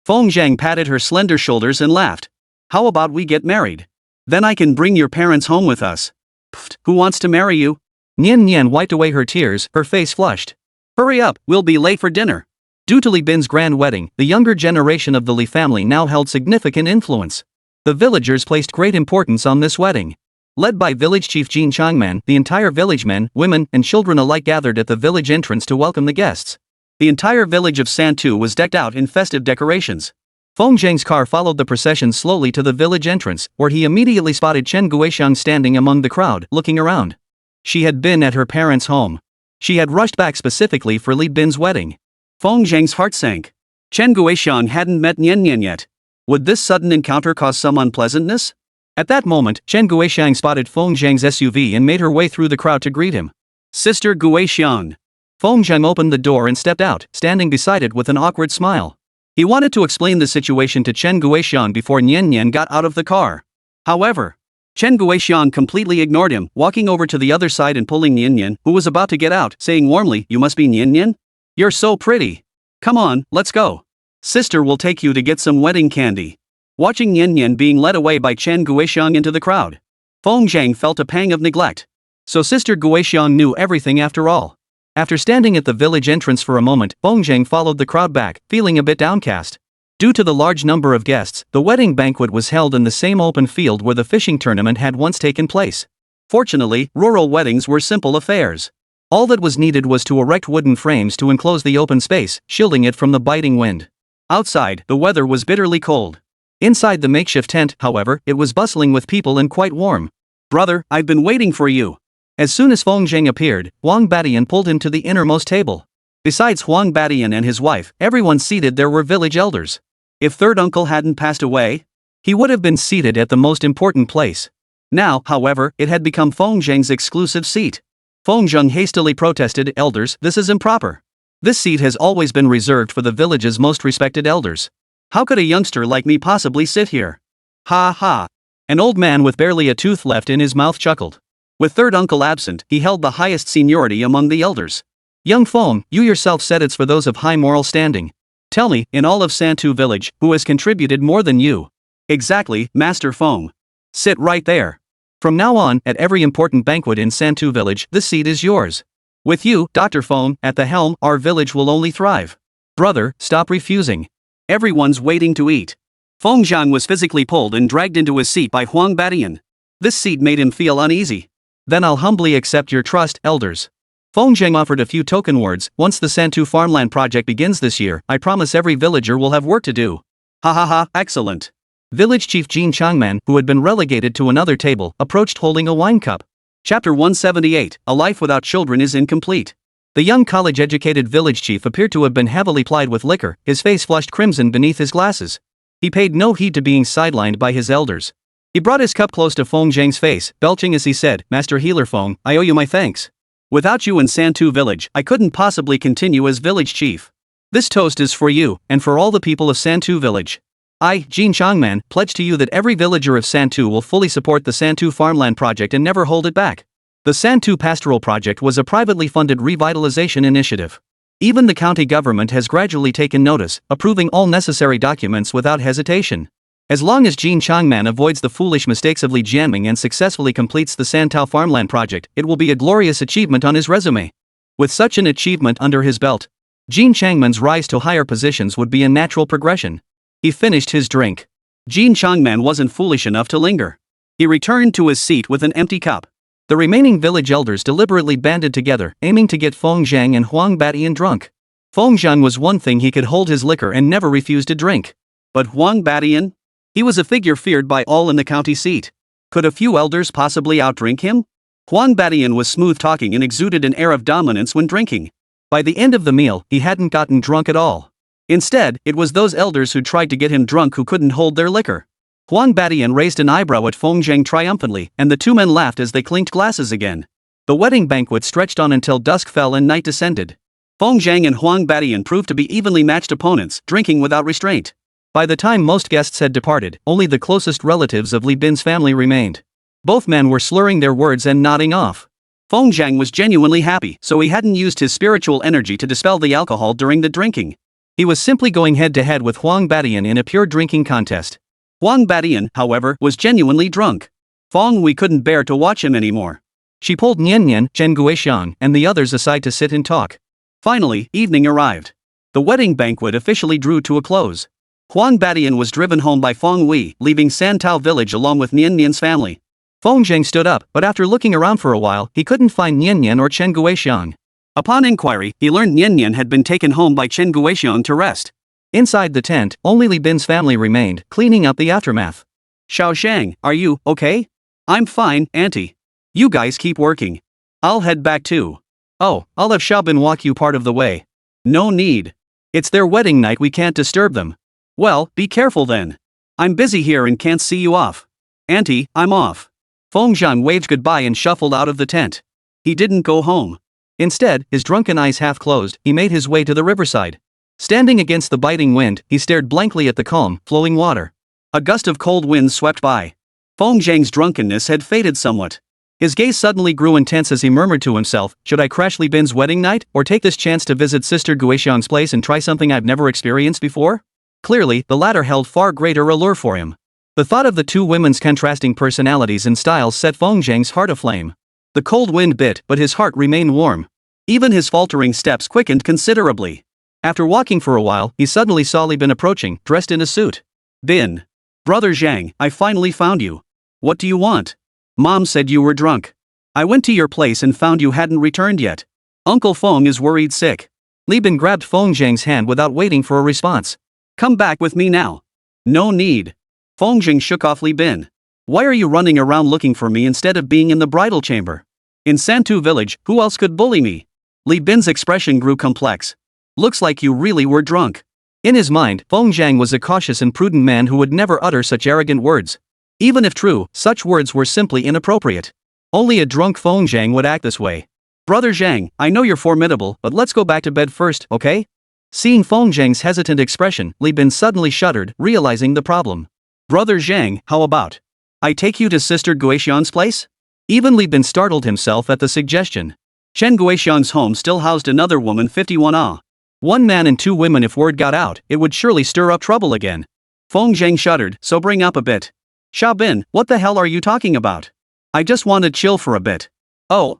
Feng Zhang patted her slender shoulders and laughed. How about we get married? Then I can bring your parents home with us. Pfft, who wants to marry you? Nian Nian wiped away her tears, her face flushed. Hurry up, we'll be late for dinner. Due to Li Bin's grand wedding, the younger generation of the Li family now held significant influence. The villagers placed great importance on this wedding. Led by village chief Jin Changman, the entire village men, women, and children alike gathered at the village entrance to welcome the guests. The entire village of Santu was decked out in festive decorations. Feng Zhang's car followed the procession slowly to the village entrance, where he immediately spotted Chen Guixiang standing among the crowd, looking around. She had been at her parents' home. She had rushed back specifically for Li Bin's wedding. Feng Zhang's heart sank. Chen Guixiang hadn't met Nian Nian yet. Would this sudden encounter cause some unpleasantness? At that moment, Chen Guixiang spotted Feng Zhang's SUV and made her way through the crowd to greet him. Sister Guixiang. Feng Zhang opened the door and stepped out, standing beside it with an awkward smile. He wanted to explain the situation to Chen Guixiang before Nian Nian got out of the car. However, Chen Guixiang completely ignored him, walking over to the other side and pulling Nian Nian, who was about to get out, saying warmly, "You must be Nian Nian? You're so pretty. Come on, let's go. Sister will take you to get some wedding candy." Watching Nian Nian being led away by Chen Guixiang into the crowd, Feng Zhang felt a pang of neglect. So Sister Guixiang knew everything after all. After standing at the village entrance for a moment, Feng Zhang followed the crowd back, feeling a bit downcast. Due to the large number of guests, the wedding banquet was held in the same open field where the fishing tournament had once taken place. Fortunately, rural weddings were simple affairs. All that was needed was to erect wooden frames to enclose the open space, shielding it from the biting wind. Outside, the weather was bitterly cold. Inside the makeshift tent, however, it was bustling with people and quite warm. "Brother, I've been waiting for you." As soon as Feng Zhang appeared, Huang Batian pulled him to the innermost table. Besides Huang Batian and his wife, everyone seated there were village elders. If third uncle hadn't passed away, he would have been seated at the most important place. Now, however, it had become Feng Zhang's exclusive seat. Feng Zhang hastily protested, "Elders, this is improper. This seat has always been reserved for the village's most respected elders. How could a youngster like me possibly sit here?" Ha ha. An old man with barely a tooth left in his mouth chuckled. With third uncle absent, he held the highest seniority among the elders. "Young Feng, you yourself said it's for those of high moral standing. Tell me, in all of Santu village, who has contributed more than you?" "Exactly, Master Feng. Sit right there. From now on, at every important banquet in Santu village, this seat is yours. With you, Dr. Feng, at the helm, our village will only thrive. Brother, stop refusing. Everyone's waiting to eat." Feng Zhang was physically pulled and dragged into his seat by Huang Batian. This seat made him feel uneasy. "Then I'll humbly accept your trust, elders." Feng Zhang offered a few token words. "Once the Santu farmland project begins this year, I promise every villager will have work to do." "Ha ha ha, excellent." Village chief Jin Changman, who had been relegated to another table, approached holding a wine cup. Chapter 178, A Life Without Children is Incomplete. The young college-educated village chief appeared to have been heavily plied with liquor, his face flushed crimson beneath his glasses. He paid no heed to being sidelined by his elders. He brought his cup close to Feng Zhang's face, belching as he said, "Master Healer Feng, I owe you my thanks. Without you in Santu village, I couldn't possibly continue as village chief. This toast is for you, and for all the people of Santu village. I, Jin Changman, pledge to you that every villager of Santu will fully support the Santu farmland project and never hold it back." The Santu Pastoral Project was a privately funded revitalization initiative. Even the county government has gradually taken notice, approving all necessary documents without hesitation. As long as Jin Changman avoids the foolish mistakes of Li Jianming and successfully completes the Santao farmland project, it will be a glorious achievement on his resume. With such an achievement under his belt, Jin Changman's rise to higher positions would be a natural progression. He finished his drink. Jin Changman wasn't foolish enough to linger. He returned to his seat with an empty cup. The remaining village elders deliberately banded together, aiming to get Feng Zhang and Huang Batian drunk. Feng Zhang was one thing: he could hold his liquor and never refused to drink. But Huang Batian? He was a figure feared by all in the county seat. Could a few elders possibly outdrink him? Huang Batian was smooth-talking and exuded an air of dominance when drinking. By the end of the meal, he hadn't gotten drunk at all. Instead, it was those elders who tried to get him drunk who couldn't hold their liquor. Huang Batian raised an eyebrow at Feng Zhang triumphantly, and the two men laughed as they clinked glasses again. The wedding banquet stretched on until dusk fell and night descended. Feng Zhang and Huang Batian proved to be evenly matched opponents, drinking without restraint. By the time most guests had departed, only the closest relatives of Li Bin's family remained. Both men were slurring their words and nodding off. Feng Zhang was genuinely happy, so he hadn't used his spiritual energy to dispel the alcohol during the drinking. He was simply going head-to-head with Huang Batian in a pure drinking contest. Huang Batian, however, was genuinely drunk. Feng Wei couldn't bear to watch him anymore. She pulled Nian Nian, Chen Guixiang, and the others aside to sit and talk. Finally, evening arrived. The wedding banquet officially drew to a close. Huang Batian was driven home by Feng Wei, leaving Santao village along with Nian Nian's family. Feng Zhang stood up, but after looking around for a while, he couldn't find Nian Nian or Chen Guixiang. Upon inquiry, he learned Nian Nian had been taken home by Chen Guixiang to rest. Inside the tent, only Li Bin's family remained, cleaning up the aftermath. Xiao Shang, are you okay? I'm fine, auntie. You guys keep working. I'll head back too. Oh, I'll have Xiaobin walk you part of the way. No need. It's their wedding night, we can't disturb them. Well, be careful then. I'm busy here and can't see you off. Auntie, I'm off. Feng Zhang waved goodbye and shuffled out of the tent. He didn't go home. Instead, his drunken eyes half closed, he made his way to the riverside. Standing against the biting wind, he stared blankly at the calm, flowing water. A gust of cold wind swept by. Feng Zhang's drunkenness had faded somewhat. His gaze suddenly grew intense as he murmured to himself, should I crash Li Bin's wedding night, or take this chance to visit Sister Guixiang's place and try something I've never experienced before? Clearly, the latter held far greater allure for him. The thought of the two women's contrasting personalities and styles set Feng Zhang's heart aflame. The cold wind bit, but his heart remained warm. Even his faltering steps quickened considerably. After walking for a while, he suddenly saw Li Bin approaching, dressed in a suit. Bin. Brother Zhang, I finally found you. What do you want? Mom said you were drunk. I went to your place and found you hadn't returned yet. Uncle Feng is worried sick. Li Bin grabbed Feng Zhang's hand without waiting for a response. Come back with me now. No need. Feng Zhang shook off Li Bin. Why are you running around looking for me instead of being in the bridal chamber? In Santu village, who else could bully me? Li Bin's expression grew complex. Looks like you really were drunk. In his mind, Feng Zhang was a cautious and prudent man who would never utter such arrogant words. Even if true, such words were simply inappropriate. Only a drunk Feng Zhang would act this way. Brother Zhang, I know you're formidable, but let's go back to bed first, okay? Seeing Feng Zhang's hesitant expression, Li Bin suddenly shuddered, realizing the problem. Brother Zhang, how about I take you to Sister Guixiang's place? Even Li Bin startled himself at the suggestion. Chen Guixiang's home still housed another woman 51 One man and two women. If word got out, it would surely stir up trouble again. Feng Zhang shuddered, sobering up a bit. Xiaobin, what the hell are you talking about? I just want to chill for a bit. Oh.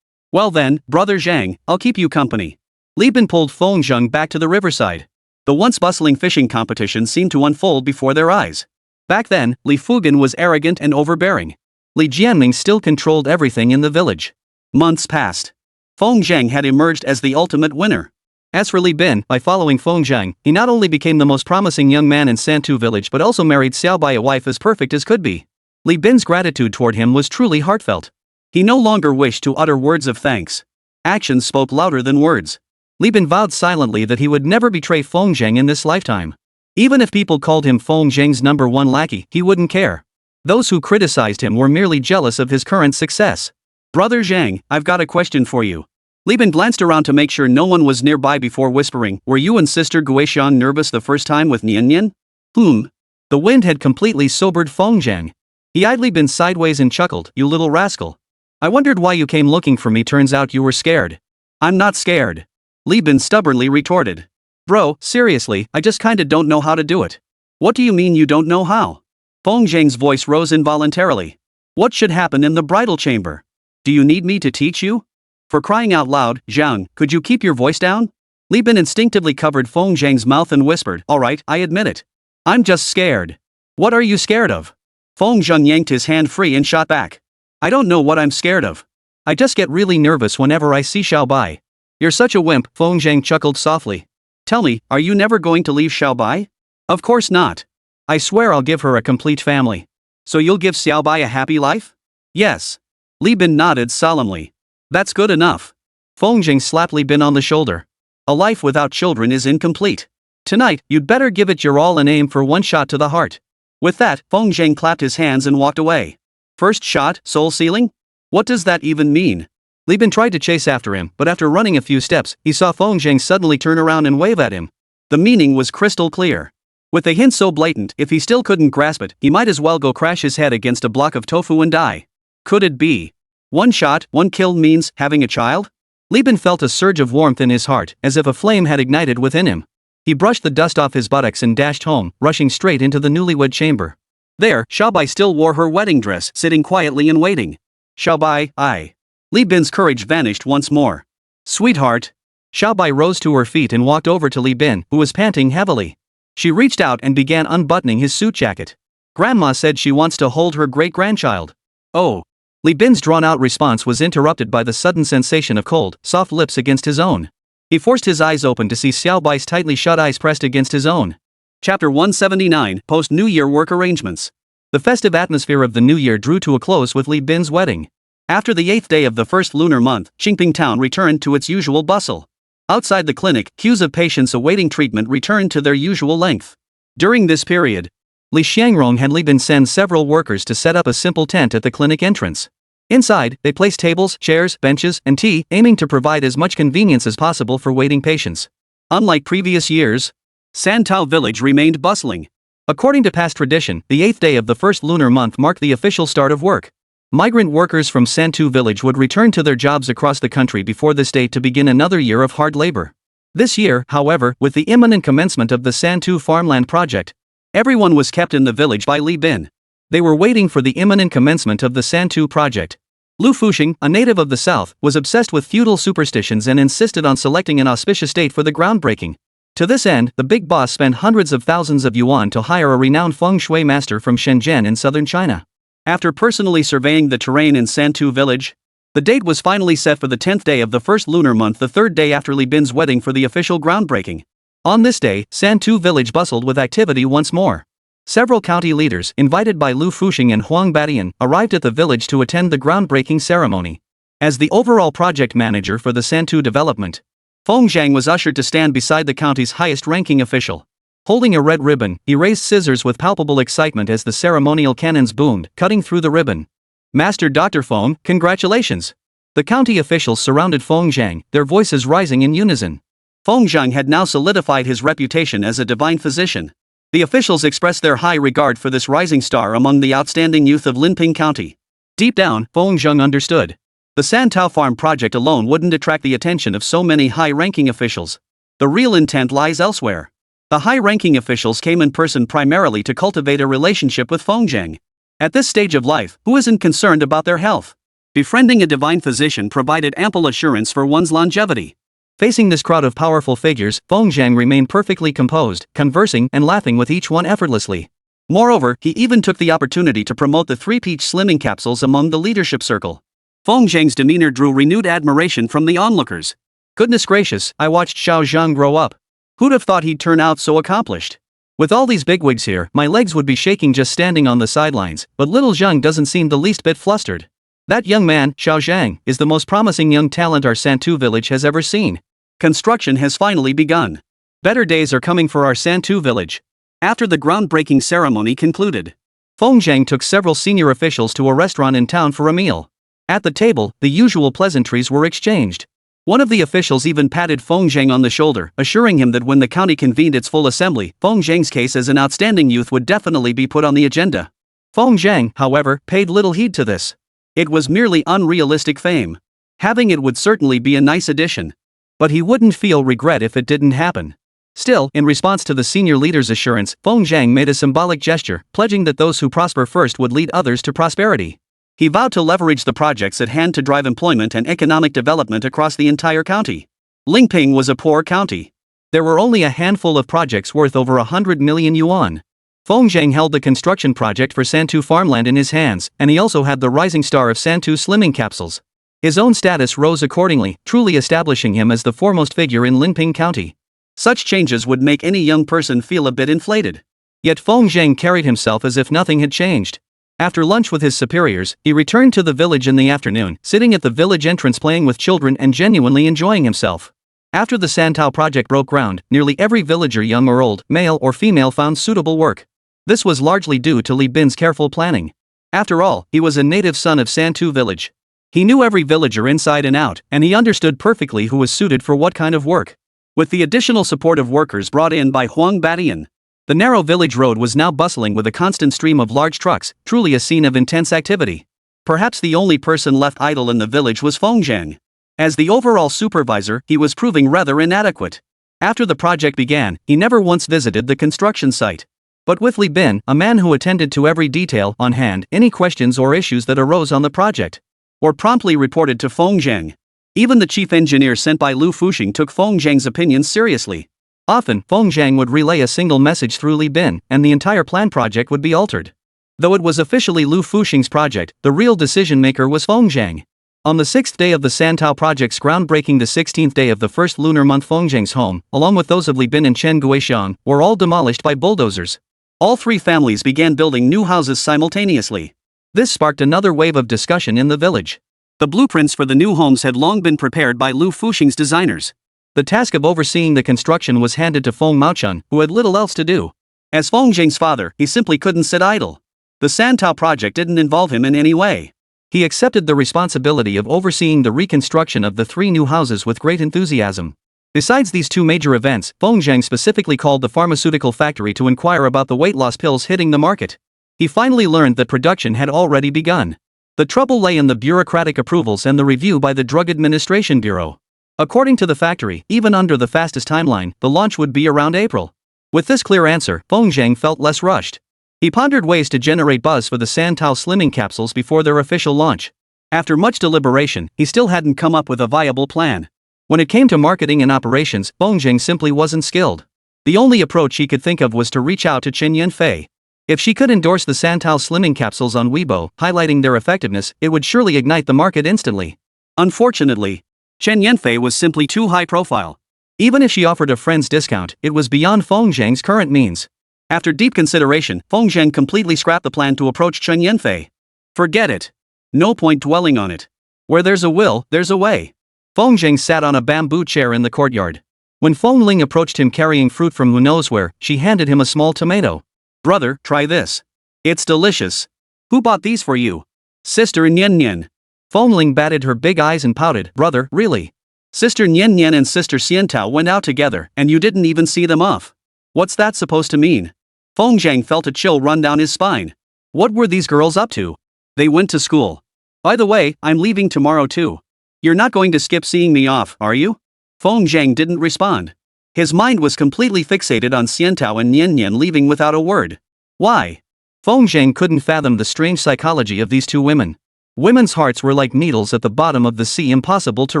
Well then, Brother Zhang, I'll keep you company. Li Bin pulled Feng Zhang back to the riverside. The once bustling fishing competition seemed to unfold before their eyes. Back then, Li Fugan was arrogant and overbearing. Li Jianming still controlled everything in the village. Months passed. Feng Zhang had emerged as the ultimate winner. As for Li Bin, by following Feng Zhang, he not only became the most promising young man in Santu village but also married Xiaobai, a wife as perfect as could be. Li Bin's gratitude toward him was truly heartfelt. He no longer wished to utter words of thanks. Actions spoke louder than words. Li Bin vowed silently that he would never betray Feng Zhang in this lifetime. Even if people called him Feng Zhang's number one lackey, he wouldn't care. Those who criticized him were merely jealous of his current success. Brother Zhang, I've got a question for you. Li Bin glanced around to make sure no one was nearby before whispering, were you and Sister Guixiang nervous the first time with Nian Nian? The wind had completely sobered Feng Zhang. He eyed Li Bin sideways and chuckled, you little rascal. I wondered why you came looking for me, turns out you were scared. I'm not scared. Li Bin stubbornly retorted. Bro, seriously, I just kinda don't know how to do it. What do you mean you don't know how? Feng Zhang's voice rose involuntarily. What should happen in the bridal chamber? Do you need me to teach you? For crying out loud, Zhang, could you keep your voice down? Li Bin instinctively covered Feng Zhang's mouth and whispered, alright, I admit it. I'm just scared. What are you scared of? Feng Zhang yanked his hand free and shot back. I don't know what I'm scared of. I just get really nervous whenever I see Xiaobai. You're such a wimp, Feng Zhang chuckled softly. Tell me, are you never going to leave Xiaobai? Of course not. I swear I'll give her a complete family. So you'll give Xiaobai a happy life? Yes. Li Bin nodded solemnly. That's good enough. Feng Zhang slapped Li Bin on the shoulder. A life without children is incomplete. Tonight, you'd better give it your all and aim for one shot to the heart. With that, Feng Zhang clapped his hands and walked away. First shot, soul sealing? What does that even mean? Li Bin tried to chase after him, but after running a few steps, he saw Feng Zhang suddenly turn around and wave at him. The meaning was crystal clear. With the hint so blatant, if he still couldn't grasp it, he might as well go crash his head against a block of tofu and die. Could it be? One shot, one kill means having a child? Li Bin felt a surge of warmth in his heart, as if a flame had ignited within him. He brushed the dust off his buttocks and dashed home, rushing straight into the newlywed chamber. There, Xiaobai still wore her wedding dress, sitting quietly and waiting. Xiaobai, I. Li Bin's courage vanished once more. Sweetheart. Xiaobai rose to her feet and walked over to Li Bin, who was panting heavily. She reached out and began unbuttoning his suit jacket. Grandma said she wants to hold her great-grandchild. Oh. Li Bin's drawn-out response was interrupted by the sudden sensation of cold, soft lips against his own. He forced his eyes open to see Xiaobai's tightly shut eyes pressed against his own. Chapter 179, Post-New Year Work Arrangements. The festive atmosphere of the New Year drew to a close with Li Bin's wedding. After the 8th day of the first lunar month, Qingping town returned to its usual bustle. Outside the clinic, queues of patients awaiting treatment returned to their usual length. During this period, Li Xiangrong had Li Bin send several workers to set up a simple tent at the clinic entrance. Inside, they placed tables, chairs, benches, and tea, aiming to provide as much convenience as possible for waiting patients. Unlike previous years, Santao village remained bustling. According to past tradition, the 8th day of the first lunar month marked the official start of work. Migrant workers from Santu village would return to their jobs across the country before this day to begin another year of hard labor. This year, however, with the imminent commencement of the Santu farmland project, everyone was kept in the village by Li Bin. They were waiting for the imminent commencement of the Santu project. Lu Fuxing, a native of the south, was obsessed with feudal superstitions and insisted on selecting an auspicious date for the groundbreaking. To this end, the big boss spent hundreds of thousands of yuan to hire a renowned feng shui master from Shenzhen in southern China. After personally surveying the terrain in Santu village, the date was finally set for the 10th day of the first lunar month, the 3rd day after Li Bin's wedding, for the official groundbreaking. On this day, Santu village bustled with activity once more. Several county leaders, invited by Lu Fuxing and Huang Badian, arrived at the village to attend the groundbreaking ceremony. As the overall project manager for the Santu development, Feng Zhang was ushered to stand beside the county's highest-ranking official. Holding a red ribbon, he raised scissors with palpable excitement as the ceremonial cannons boomed, cutting through the ribbon. Master Dr. Feng, congratulations! The county officials surrounded Feng Zhang, their voices rising in unison. Feng Zhang had now solidified his reputation as a divine physician. The officials expressed their high regard for this rising star among the outstanding youth of Linping County. Deep down, Feng Zhang understood. The Santao Farm project alone wouldn't attract the attention of so many high-ranking officials. The real intent lies elsewhere. The high-ranking officials came in person primarily to cultivate a relationship with Feng Zhang. At this stage of life, who isn't concerned about their health? Befriending a divine physician provided ample assurance for one's longevity. Facing this crowd of powerful figures, Feng Zhang remained perfectly composed, conversing and laughing with each one effortlessly. Moreover, he even took the opportunity to promote the 3 peach slimming capsules among the leadership circle. Feng Zhang's demeanor drew renewed admiration from the onlookers. Goodness gracious, I watched Xiao Zhang grow up. Who'd have thought he'd turn out so accomplished? With all these bigwigs here, my legs would be shaking just standing on the sidelines, but little Zhang doesn't seem the least bit flustered. That young man, Xiao Zhang, is the most promising young talent our Santu village has ever seen. Construction has finally begun. Better days are coming for our Santu village. After the groundbreaking ceremony concluded, Feng Zhang took several senior officials to a restaurant in town for a meal. At the table, the usual pleasantries were exchanged. One of the officials even patted Feng Zhang on the shoulder, assuring him that when the county convened its full assembly, Feng Zhang's case as an outstanding youth would definitely be put on the agenda. Feng Zhang, however, paid little heed to this. It was merely unrealistic fame. Having it would certainly be a nice addition. But he wouldn't feel regret if it didn't happen. Still, in response to the senior leader's assurance, Feng Zhang made a symbolic gesture, pledging that those who prosper first would lead others to prosperity. He vowed to leverage the projects at hand to drive employment and economic development across the entire county. Linping was a poor county. There were only a handful of projects worth over 100 million yuan. Feng Zhang held the construction project for Santu farmland in his hands, and he also had the rising star of Santu slimming capsules. His own status rose accordingly, truly establishing him as the foremost figure in Linping County. Such changes would make any young person feel a bit inflated. Yet Feng Zhang carried himself as if nothing had changed. After lunch with his superiors, he returned to the village in the afternoon, sitting at the village entrance playing with children and genuinely enjoying himself. After the Santao project broke ground, nearly every villager, young or old, male or female, found suitable work. This was largely due to Li Bin's careful planning. After all, he was a native son of Santu village. He knew every villager inside and out, and he understood perfectly who was suited for what kind of work. With the additional support of workers brought in by Huang Badian, The narrow village road was now bustling with a constant stream of large trucks, truly a scene of intense activity. Perhaps the only person left idle in the village was Feng. As the overall supervisor, he was proving rather inadequate. After the project began, he never once visited the construction site. But with Li Bin, a man who attended to every detail on hand, any questions or issues that arose on the project were promptly reported to Feng. Even the chief engineer sent by Lu Fuxing took Feng's opinions seriously. Often, Feng would relay a single message through Li Bin, and the entire plan project would be altered. Though it was officially Lu Fuxing's project, the real decision-maker was Feng. On the 6th day of the Santao project's groundbreaking, the 16th day of the first lunar month, Feng's home, along with those of Li Bin and Chen Guixiang, were all demolished by bulldozers. All three families began building new houses simultaneously. This sparked another wave of discussion in the village. The blueprints for the new homes had long been prepared by Lu Fuxing's designers. The task of overseeing the construction was handed to Feng Maochun, who had little else to do. As Feng's father, he simply couldn't sit idle. The Santao project didn't involve him in any way. He accepted the responsibility of overseeing the reconstruction of the three new houses with great enthusiasm. Besides these two major events, Feng specifically called the pharmaceutical factory to inquire about the weight loss pills hitting the market. He finally learned that production had already begun. The trouble lay in the bureaucratic approvals and the review by the Drug Administration Bureau. According to the factory, even under the fastest timeline, the launch would be around April. With this clear answer, Feng felt less rushed. He pondered ways to generate buzz for the Santao slimming capsules before their official launch. After much deliberation, he still hadn't come up with a viable plan. When it came to marketing and operations, Feng simply wasn't skilled. The only approach he could think of was to reach out to Chen Yanfei. If she could endorse the Santao slimming capsules on Weibo, highlighting their effectiveness, it would surely ignite the market instantly. Unfortunately, Chen Yanfei was simply too high profile. Even if she offered a friend's discount, it was beyond Feng's current means. After deep consideration, Feng completely scrapped the plan to approach Chen Yanfei. Forget it. No point dwelling on it. Where there's a will, there's a way. Feng sat on a bamboo chair in the courtyard. When Feng Ling approached him carrying fruit from who knows where, she handed him a small tomato. Brother, try this. It's delicious. Who bought these for you? Sister Nian. Feng Ling batted her big eyes and pouted. Brother, really? Sister Nian and Sister Xiantao went out together, and you didn't even see them off. What's that supposed to mean? Feng felt a chill run down his spine. What were these girls up to? They went to school. By the way, I'm leaving tomorrow too. You're not going to skip seeing me off, are you? Feng didn't respond. His mind was completely fixated on Xiantao and Nian leaving without a word. Why? Feng couldn't fathom the strange psychology of these two women. Women's hearts were like needles at the bottom of the sea, impossible to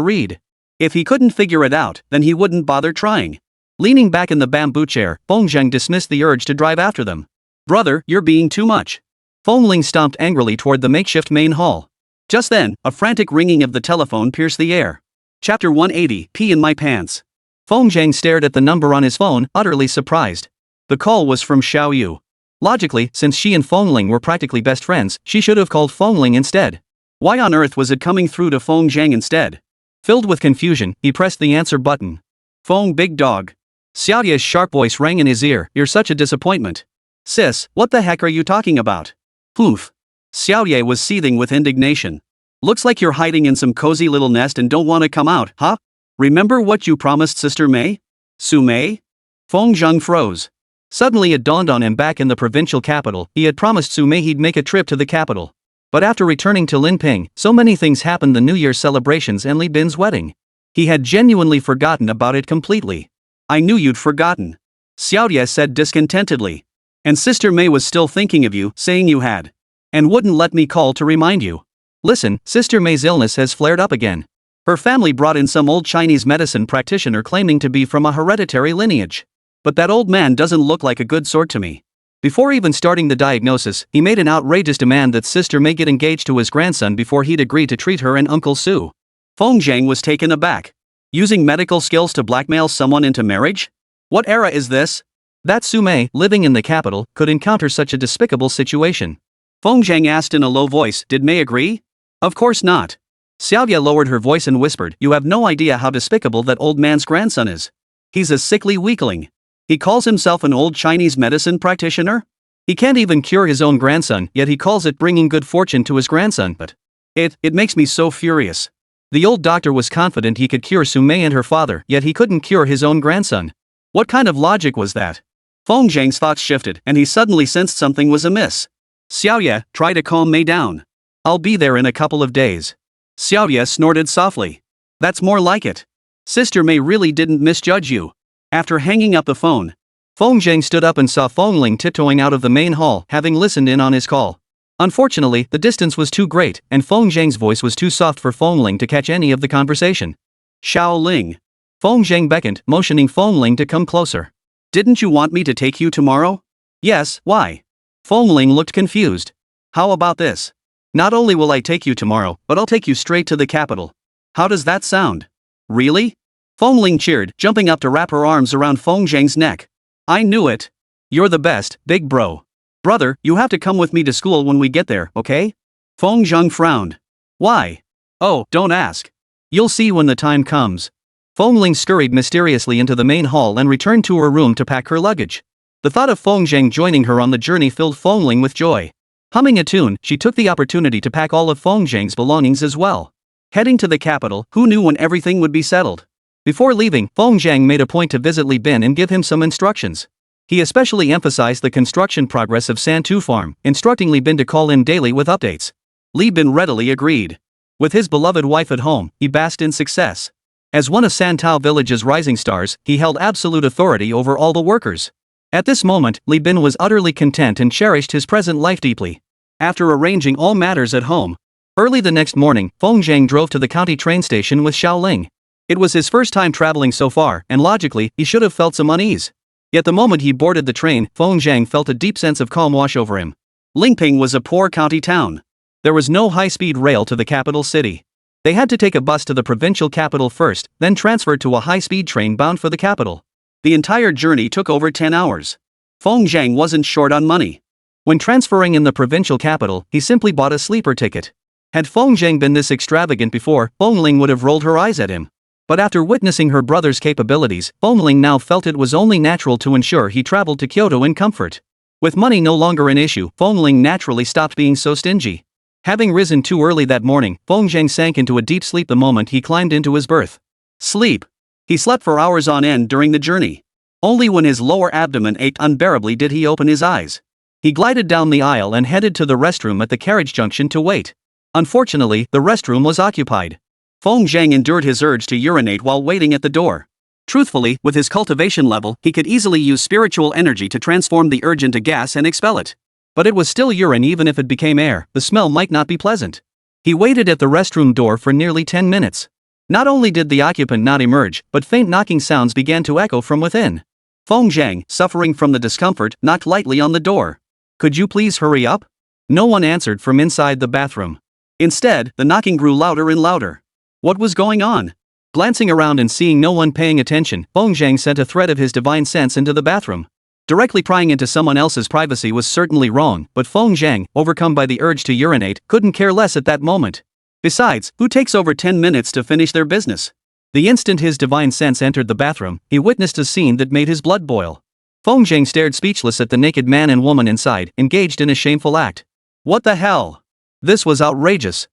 read. If he couldn't figure it out, then he wouldn't bother trying. Leaning back in the bamboo chair, Feng dismissed the urge to drive after them. Brother, you're being too much. Feng Ling stomped angrily toward the makeshift main hall. Just then, a frantic ringing of the telephone pierced the air. Chapter 180, Pee in My Pants. Feng stared at the number on his phone, utterly surprised. The call was from Xiao Yu. Logically, since she and Feng Ling were practically best friends, she should have called Feng Ling instead. Why on earth was it coming through to Feng instead? Filled with confusion, he pressed the answer button. Feng, big dog. Xiaoya's sharp voice rang in his ear. You're such a disappointment. Sis, what the heck are you talking about? Poof. Xiaoya was seething with indignation. Looks like you're hiding in some cozy little nest and don't want to come out, huh? Remember what you promised Sister Mei? Su Mei? Feng froze. Suddenly it dawned on him, back in the provincial capital, he had promised Su Mei he'd make a trip to the capital. But after returning to Linping, so many things happened: the New Year's celebrations and Li Bin's wedding. He had genuinely forgotten about it completely. I knew you'd forgotten. Xiaoya said discontentedly. And Sister Mei was still thinking of you, saying you had. And wouldn't let me call to remind you. Listen, Sister Mei's illness has flared up again. Her family brought in some old Chinese medicine practitioner claiming to be from a hereditary lineage. But that old man doesn't look like a good sort to me. Before even starting the diagnosis, he made an outrageous demand that Sister Mei get engaged to his grandson before he'd agree to treat her and Uncle Su. Feng was taken aback. Using medical skills to blackmail someone into marriage? What era is this? That Su Mei, living in the capital, could encounter such a despicable situation. Feng asked in a low voice, did Mei agree? Of course not. Xiaoya lowered her voice and whispered, you have no idea how despicable that old man's grandson is. He's a sickly weakling. He calls himself an old Chinese medicine practitioner? He can't even cure his own grandson, yet he calls it bringing good fortune to his grandson. But it makes me so furious. The old doctor was confident he could cure Su Mei and her father, yet he couldn't cure his own grandson. What kind of logic was that? Feng Zhang's thoughts shifted and he suddenly sensed something was amiss. Xiaoye, try to calm Mei down. I'll be there in a couple of days. Xiaoye snorted softly. That's more like it. Sister Mei really didn't misjudge you. After hanging up the phone, Feng Zhang stood up and saw Fengling tiptoeing out of the main hall, having listened in on his call. Unfortunately, the distance was too great, and Feng Zhang's voice was too soft for Fengling to catch any of the conversation. Xiao Ling. Feng Zhang beckoned, motioning Fengling to come closer. Didn't you want me to take you tomorrow? Yes, why? Fengling looked confused. How about this? Not only will I take you tomorrow, but I'll take you straight to the capital. How does that sound? Really? Fengling cheered, jumping up to wrap her arms around Feng Zhang's neck. I knew it. You're the best, big bro. Brother, you have to come with me to school when we get there, okay? Feng Zhang frowned. Why? Oh, don't ask. You'll see when the time comes. Fengling scurried mysteriously into the main hall and returned to her room to pack her luggage. The thought of Feng Zhang joining her on the journey filled Fengling with joy. Humming a tune, she took the opportunity to pack all of Feng Zhang's belongings as well. Heading to the capital, who knew when everything would be settled? Before leaving, Feng Zhang made a point to visit Li Bin and give him some instructions. He especially emphasized the construction progress of Santu Farm, instructing Li Bin to call in daily with updates. Li Bin readily agreed. With his beloved wife at home, he basked in success. As one of Santao Village's rising stars, he held absolute authority over all the workers. At this moment, Li Bin was utterly content and cherished his present life deeply. After arranging all matters at home, early the next morning, Feng Zhang drove to the county train station with Xiaoling. It was his first time traveling so far, and logically, he should have felt some unease. Yet the moment he boarded the train, Feng Zhang felt a deep sense of calm wash over him. Lingping was a poor county town. There was no high-speed rail to the capital city. They had to take a bus to the provincial capital first, then transfer to a high-speed train bound for the capital. The entire journey took over 10 hours. Feng Zhang wasn't short on money. When transferring in the provincial capital, he simply bought a sleeper ticket. Had Feng Zhang been this extravagant before, Fengling would have rolled her eyes at him. But after witnessing her brother's capabilities, Fengling now felt it was only natural to ensure he traveled to Kyoto in comfort. With money no longer an issue, Fengling naturally stopped being so stingy. Having risen too early that morning, Feng Zhang sank into a deep sleep the moment he climbed into his berth. Sleep. He slept for hours on end during the journey. Only when his lower abdomen ached unbearably did he open his eyes. He glided down the aisle and headed to the restroom at the carriage junction to wait. Unfortunately, the restroom was occupied. Feng Zhang endured his urge to urinate while waiting at the door. Truthfully, with his cultivation level, he could easily use spiritual energy to transform the urge into gas and expel it. But it was still urine. Even if it became air, the smell might not be pleasant. He waited at the restroom door for nearly 10 minutes. Not only did the occupant not emerge, but faint knocking sounds began to echo from within. Feng Zhang, suffering from the discomfort, knocked lightly on the door. Could you please hurry up? No one answered from inside the bathroom. Instead, the knocking grew louder and louder. What was going on? Glancing around and seeing no one paying attention, Feng Zhang sent a thread of his divine sense into the bathroom. Directly prying into someone else's privacy was certainly wrong, but Feng Zhang, overcome by the urge to urinate, couldn't care less at that moment. Besides, who takes over 10 minutes to finish their business? The instant his divine sense entered the bathroom, he witnessed a scene that made his blood boil. Feng Zhang stared speechless at the naked man and woman inside, engaged in a shameful act. What the hell? This was outrageous.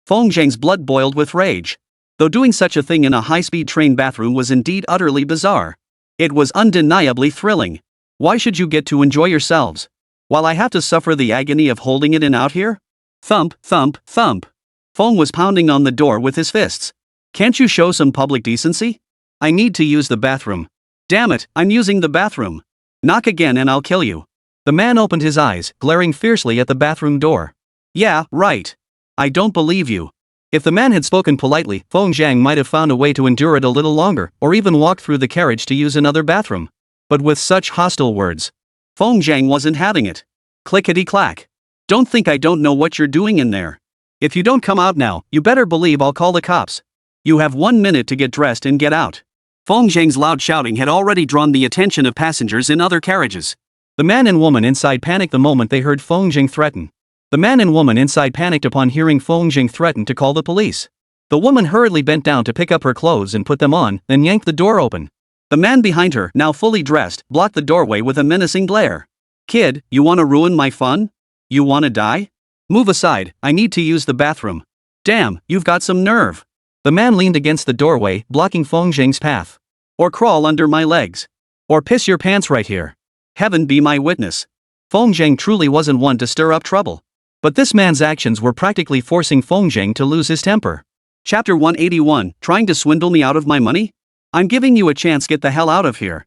Feng Zhang's blood boiled with rage. Though doing such a thing in a high-speed train bathroom was indeed utterly bizarre, it was undeniably thrilling. Why should you get to enjoy yourselves, while I have to suffer the agony of holding it in out here? Thump, thump, thump. Feng was pounding on the door with his fists. Can't you show some public decency? I need to use the bathroom. Damn it, I'm using the bathroom. Knock again and I'll kill you. The man opened his eyes, glaring fiercely at the bathroom door. Yeah, right. I don't believe you. If the man had spoken politely, Feng Zhang might have found a way to endure it a little longer, or even walk through the carriage to use another bathroom. But with such hostile words, Feng Zhang wasn't having it. Clickety-clack. Don't think I don't know what you're doing in there. If you don't come out now, you better believe I'll call the cops. You have 1 minute to get dressed and get out. Feng Zhang's loud shouting had already drawn the attention of passengers in other carriages. The man and woman inside panicked the moment they heard Feng Zhang threaten. The man and woman inside panicked upon hearing Feng Zhang threaten to call the police. The woman hurriedly bent down to pick up her clothes and put them on, then yanked the door open. The man behind her, now fully dressed, blocked the doorway with a menacing glare. Kid, you wanna ruin my fun? You wanna die? Move aside, I need to use the bathroom. Damn, you've got some nerve. The man leaned against the doorway, blocking Feng Zhang's path. Or crawl under my legs. Or piss your pants right here. Heaven be my witness. Feng Zheng truly wasn't one to stir up trouble. But this man's actions were practically forcing Feng Zheng to lose his temper. Chapter 181, trying to swindle me out of my money? I'm giving you a chance, get the hell out of here.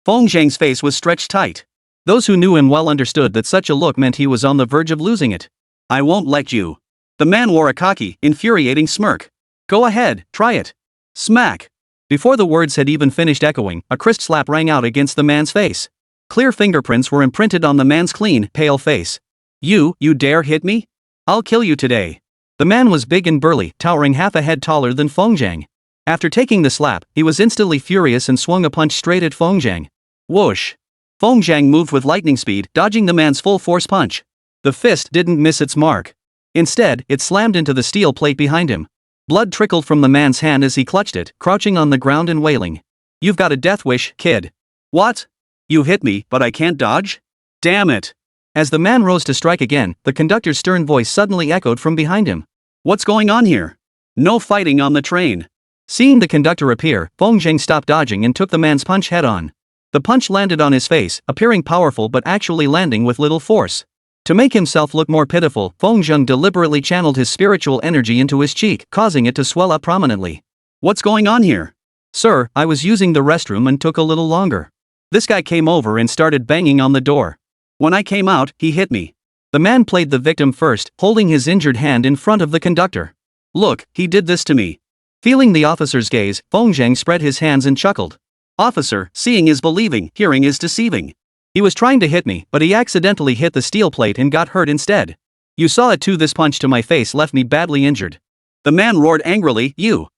Feng Zheng's face was stretched tight. Those who knew him well understood that such a look meant he was on the verge of losing it. I won't let you. The man wore a cocky, infuriating smirk. Go ahead, try it. Smack. Before the words had even finished echoing, a crisp slap rang out against the man's face. Clear fingerprints were imprinted on the man's clean, pale face. You dare hit me? I'll kill you today. The man was big and burly, towering half a head taller than Feng Zheng. After taking the slap, he was instantly furious and swung a punch straight at Feng Zheng. Whoosh. Feng Zheng moved with lightning speed, dodging the man's full-force punch. The fist didn't miss its mark. Instead, it slammed into the steel plate behind him. Blood trickled from the man's hand as he clutched it, crouching on the ground and wailing. You've got a death wish, kid. What? You hit me, but I can't dodge? Damn it. As the man rose to strike again, the conductor's stern voice suddenly echoed from behind him. What's going on here? No fighting on the train. Seeing the conductor appear, Feng Zheng stopped dodging and took the man's punch head-on. The punch landed on his face, appearing powerful but actually landing with little force. To make himself look more pitiful, Feng Zheng deliberately channeled his spiritual energy into his cheek, causing it to swell up prominently. What's going on here? Sir, I was using the restroom and took a little longer. This guy came over and started banging on the door. When I came out, he hit me. The man played the victim first, holding his injured hand in front of the conductor. Look, he did this to me. Feeling the officer's gaze, Feng Zheng spread his hands and chuckled. Officer, seeing is believing, hearing is deceiving. He was trying to hit me, but he accidentally hit the steel plate and got hurt instead. You saw it too, this punch to my face left me badly injured. The man roared angrily, You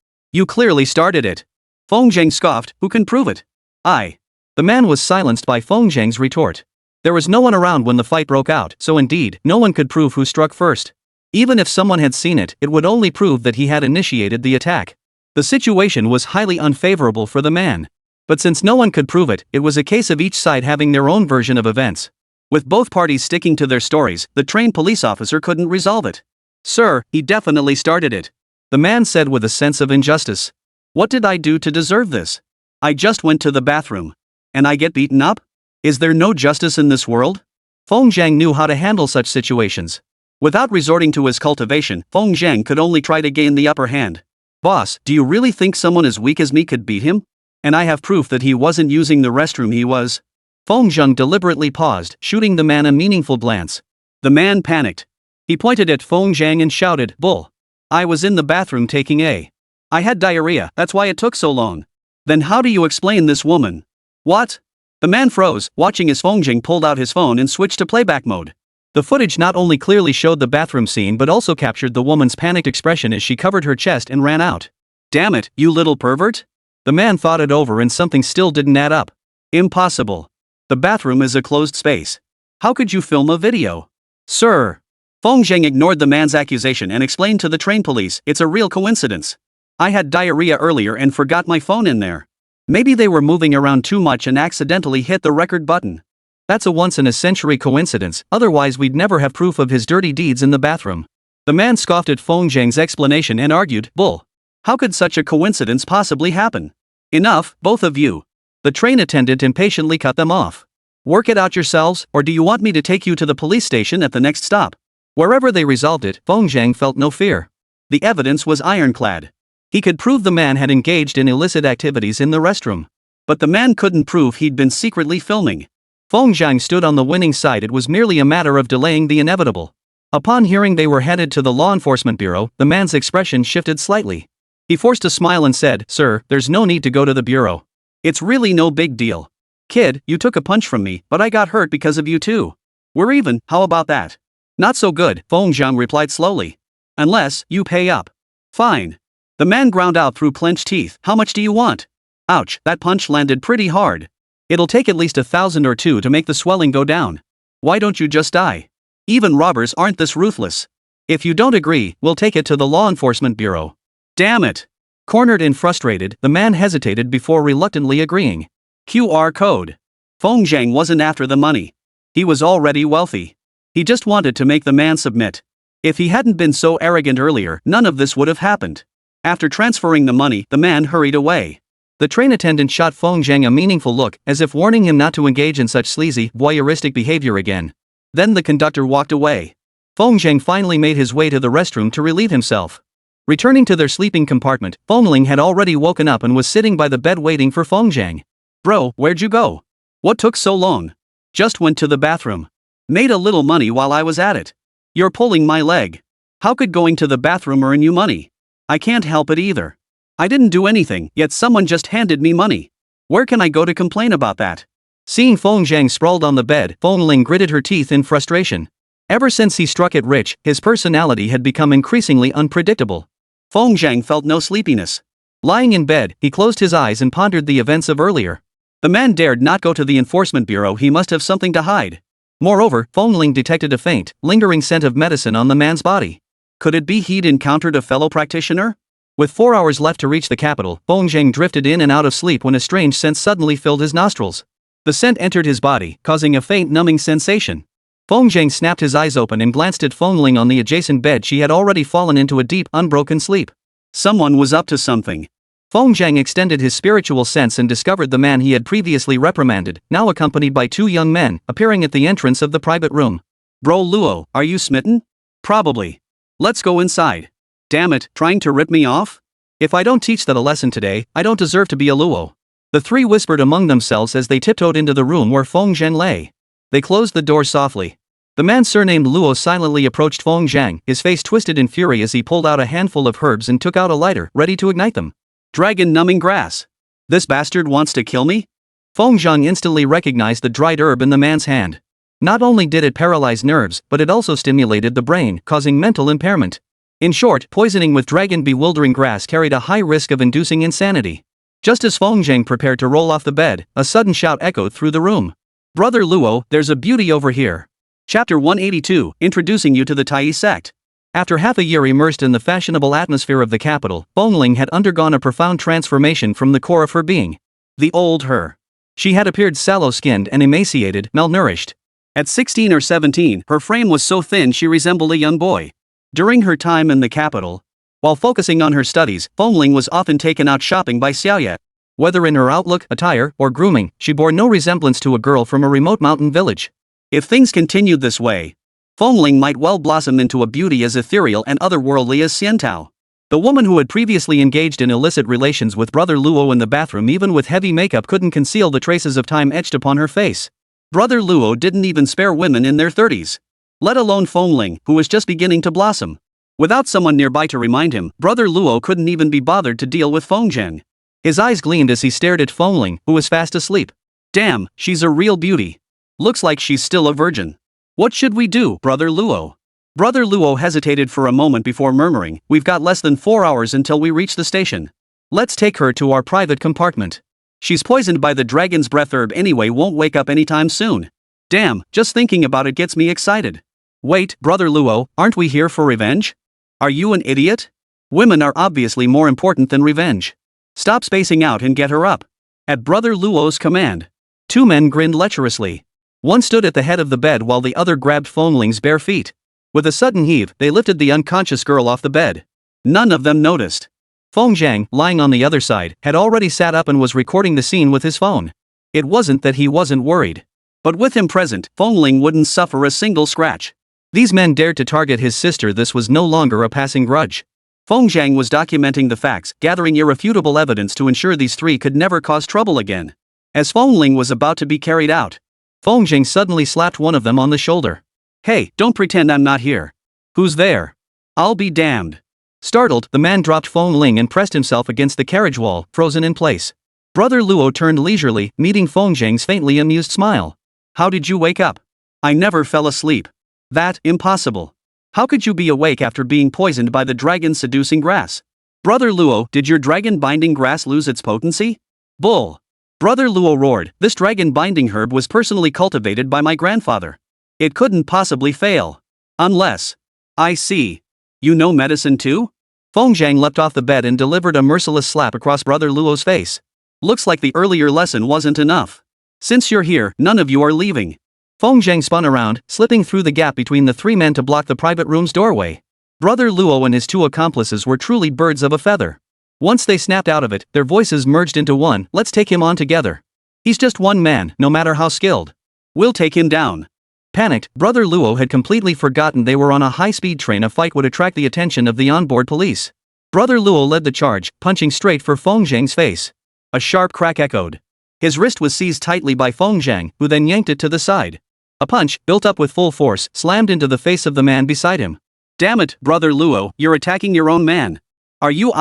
clearly started it. Feng Zheng scoffed, who can prove it? I. The man was silenced by Feng Zheng's retort. There was no one around when the fight broke out, so indeed, no one could prove who struck first. Even if someone had seen it, it would only prove that he had initiated the attack. The situation was highly unfavorable for the man. But since no one could prove it, it was a case of each side having their own version of events. With both parties sticking to their stories, the trained police officer couldn't resolve it. Sir, he definitely started it. The man said with a sense of injustice. What did I do to deserve this? I just went to the bathroom. And I get beaten up? Is there no justice in this world? Feng Zheng knew how to handle such situations. Without resorting to his cultivation, Feng Zheng could only try to gain the upper hand. Boss, do you really think someone as weak as me could beat him? And I have proof that he wasn't using the restroom, he was. Feng Zheng deliberately paused, shooting the man a meaningful glance. The man panicked. He pointed at Feng Zheng and shouted, Bull. I was in the bathroom taking a. I had diarrhea, that's why it took so long. Then how do you explain this woman? What? The man froze, watching as Feng Zheng pulled out his phone and switched to playback mode. The footage not only clearly showed the bathroom scene but also captured the woman's panicked expression as she covered her chest and ran out. Damn it, you little pervert? The man thought it over and something still didn't add up. Impossible. The bathroom is a closed space. How could you film a video? Sir. Feng Zheng ignored the man's accusation and explained to the train police, it's a real coincidence. I had diarrhea earlier and forgot my phone in there. Maybe they were moving around too much and accidentally hit the record button. That's a once-in-a-century coincidence, otherwise we'd never have proof of his dirty deeds in the bathroom. The man scoffed at Feng Zheng's explanation and argued, Bull. How could such a coincidence possibly happen? Enough, both of you. The train attendant impatiently cut them off. Work it out yourselves, or do you want me to take you to the police station at the next stop? Wherever they resolved it, Feng Zheng felt no fear. The evidence was ironclad. He could prove the man had engaged in illicit activities in the restroom. But the man couldn't prove he'd been secretly filming. Feng Zheng stood on the winning side. It was merely a matter of delaying the inevitable. Upon hearing they were headed to the law enforcement bureau, the man's expression shifted slightly. He forced a smile and said, Sir, there's no need to go to the bureau. It's really no big deal. Kid, you took a punch from me, but I got hurt because of you too. We're even, how about that? Not so good, Feng Zheng replied slowly. Unless, you pay up. Fine. The man ground out through clenched teeth, how much do you want? Ouch, that punch landed pretty hard. It'll take at least 1,000 or 2 to make the swelling go down. Why don't you just die? Even robbers aren't this ruthless. If you don't agree, we'll take it to the law enforcement bureau. Damn it! Cornered and frustrated, the man hesitated before reluctantly agreeing. QR code. Feng Zheng wasn't after the money. He was already wealthy. He just wanted to make the man submit. If he hadn't been so arrogant earlier, none of this would have happened. After transferring the money, the man hurried away. The train attendant shot Feng Zhang a meaningful look, as if warning him not to engage in such sleazy, voyeuristic behavior again. Then the conductor walked away. Feng Zhang finally made his way to the restroom to relieve himself. Returning to their sleeping compartment, Fengling had already woken up and was sitting by the bed waiting for Feng Zhang. Bro, where'd you go? What took so long? Just went to the bathroom. Made a little money while I was at it. You're pulling my leg. How could going to the bathroom earn you money? I can't help it either. I didn't do anything, yet someone just handed me money. Where can I go to complain about that? Seeing Feng Zhang sprawled on the bed, Fengling gritted her teeth in frustration. Ever since he struck it rich, his personality had become increasingly unpredictable. Feng Zhang felt no sleepiness. Lying in bed, he closed his eyes and pondered the events of earlier. The man dared not go to the enforcement bureau, he must have something to hide. Moreover, Fengling detected a faint, lingering scent of medicine on the man's body. Could it be he'd encountered a fellow practitioner? With 4 hours left to reach the capital, Feng Zhang drifted in and out of sleep when a strange scent suddenly filled his nostrils. The scent entered his body, causing a faint numbing sensation. Feng Zhang snapped his eyes open and glanced at Fengling on the adjacent bed. She had already fallen into a deep, unbroken sleep. Someone was up to something. Feng Zhang extended his spiritual sense and discovered the man he had previously reprimanded, now accompanied by 2 young men, appearing at the entrance of the private room. Bro Luo, are you smitten? Probably. Let's go inside. Damn it, trying to rip me off? If I don't teach that a lesson today, I don't deserve to be a Luo. The 3 whispered among themselves as they tiptoed into the room where Feng Zhang lay. They closed the door softly. The man surnamed Luo silently approached Feng Zhang, his face twisted in fury as he pulled out a handful of herbs and took out a lighter, ready to ignite them. Dragon numbing grass. This bastard wants to kill me? Feng Zhang instantly recognized the dried herb in the man's hand. Not only did it paralyze nerves, but it also stimulated the brain, causing mental impairment. In short, poisoning with dragon bewildering grass carried a high risk of inducing insanity. Just as Feng Zhang prepared to roll off the bed, a sudden shout echoed through the room. Brother Luo, there's a beauty over here. Chapter 182, Introducing You to the Tai Sect. After half a year immersed in the fashionable atmosphere of the capital, Fengling had undergone a profound transformation from the core of her being. The old her. She had appeared sallow-skinned and emaciated, malnourished. At 16 or 17, her frame was so thin she resembled a young boy. During her time in the capital, while focusing on her studies, Fengling was often taken out shopping by Xiaoye. Whether in her outlook, attire, or grooming, she bore no resemblance to a girl from a remote mountain village. If things continued this way, Fengling might well blossom into a beauty as ethereal and otherworldly as Xiantao. The woman who had previously engaged in illicit relations with Brother Luo in the bathroom, even with heavy makeup, couldn't conceal the traces of time etched upon her face. Brother Luo didn't even spare women in their 30s. Let alone Fengling, who was just beginning to blossom. Without someone nearby to remind him, Brother Luo couldn't even be bothered to deal with Feng Zhang. His eyes gleamed as he stared at Fengling, who was fast asleep. Damn, she's a real beauty. Looks like she's still a virgin. What should we do, Brother Luo? Brother Luo hesitated for a moment before murmuring, we've got less than 4 hours until we reach the station. Let's take her to our private compartment. She's poisoned by the dragon's breath herb anyway, won't wake up anytime soon. Damn, just thinking about it gets me excited. Wait, Brother Luo, aren't we here for revenge? Are you an idiot? Women are obviously more important than revenge. Stop spacing out and get her up. At Brother Luo's command. 2 men grinned lecherously. One stood at the head of the bed while the other grabbed Fengling's bare feet. With a sudden heave, they lifted the unconscious girl off the bed. None of them noticed. Feng Zhang, lying on the other side, had already sat up and was recording the scene with his phone. It wasn't that he wasn't worried. But with him present, Fengling wouldn't suffer a single scratch. These men dared to target his sister. This was no longer a passing grudge. Feng Zhang was documenting the facts, gathering irrefutable evidence to ensure these 3 could never cause trouble again. As Fengling was about to be carried out, Feng Zhang suddenly slapped one of them on the shoulder. Hey, don't pretend I'm not here. Who's there? I'll be damned. Startled, the man dropped Fengling and pressed himself against the carriage wall, frozen in place. Brother Luo turned leisurely, meeting Feng Zhang's faintly amused smile. How did you wake up? I never fell asleep. That, impossible. How could you be awake after being poisoned by the dragon-seducing grass? Brother Luo, did your dragon-binding grass lose its potency? Bull. Brother Luo roared, this dragon-binding herb was personally cultivated by my grandfather. It couldn't possibly fail. Unless. I see. You know medicine too? Feng Zhang leapt off the bed and delivered a merciless slap across Brother Luo's face. Looks like the earlier lesson wasn't enough. Since you're here, none of you are leaving. Feng Zhang spun around, slipping through the gap between the 3 men to block the private room's doorway. Brother Luo and his 2 accomplices were truly birds of a feather. Once they snapped out of it, their voices merged into one. Let's take him on together. He's just one man, no matter how skilled. We'll take him down. Panicked, Brother Luo had completely forgotten they were on a high-speed train. A fight would attract the attention of the onboard police. Brother Luo led the charge, punching straight for Feng Zhang's face. A sharp crack echoed. His wrist was seized tightly by Feng Zhang, who then yanked it to the side. A punch, built up with full force, slammed into the face of the man beside him. Damn it, Brother Luo, you're attacking your own man. Are you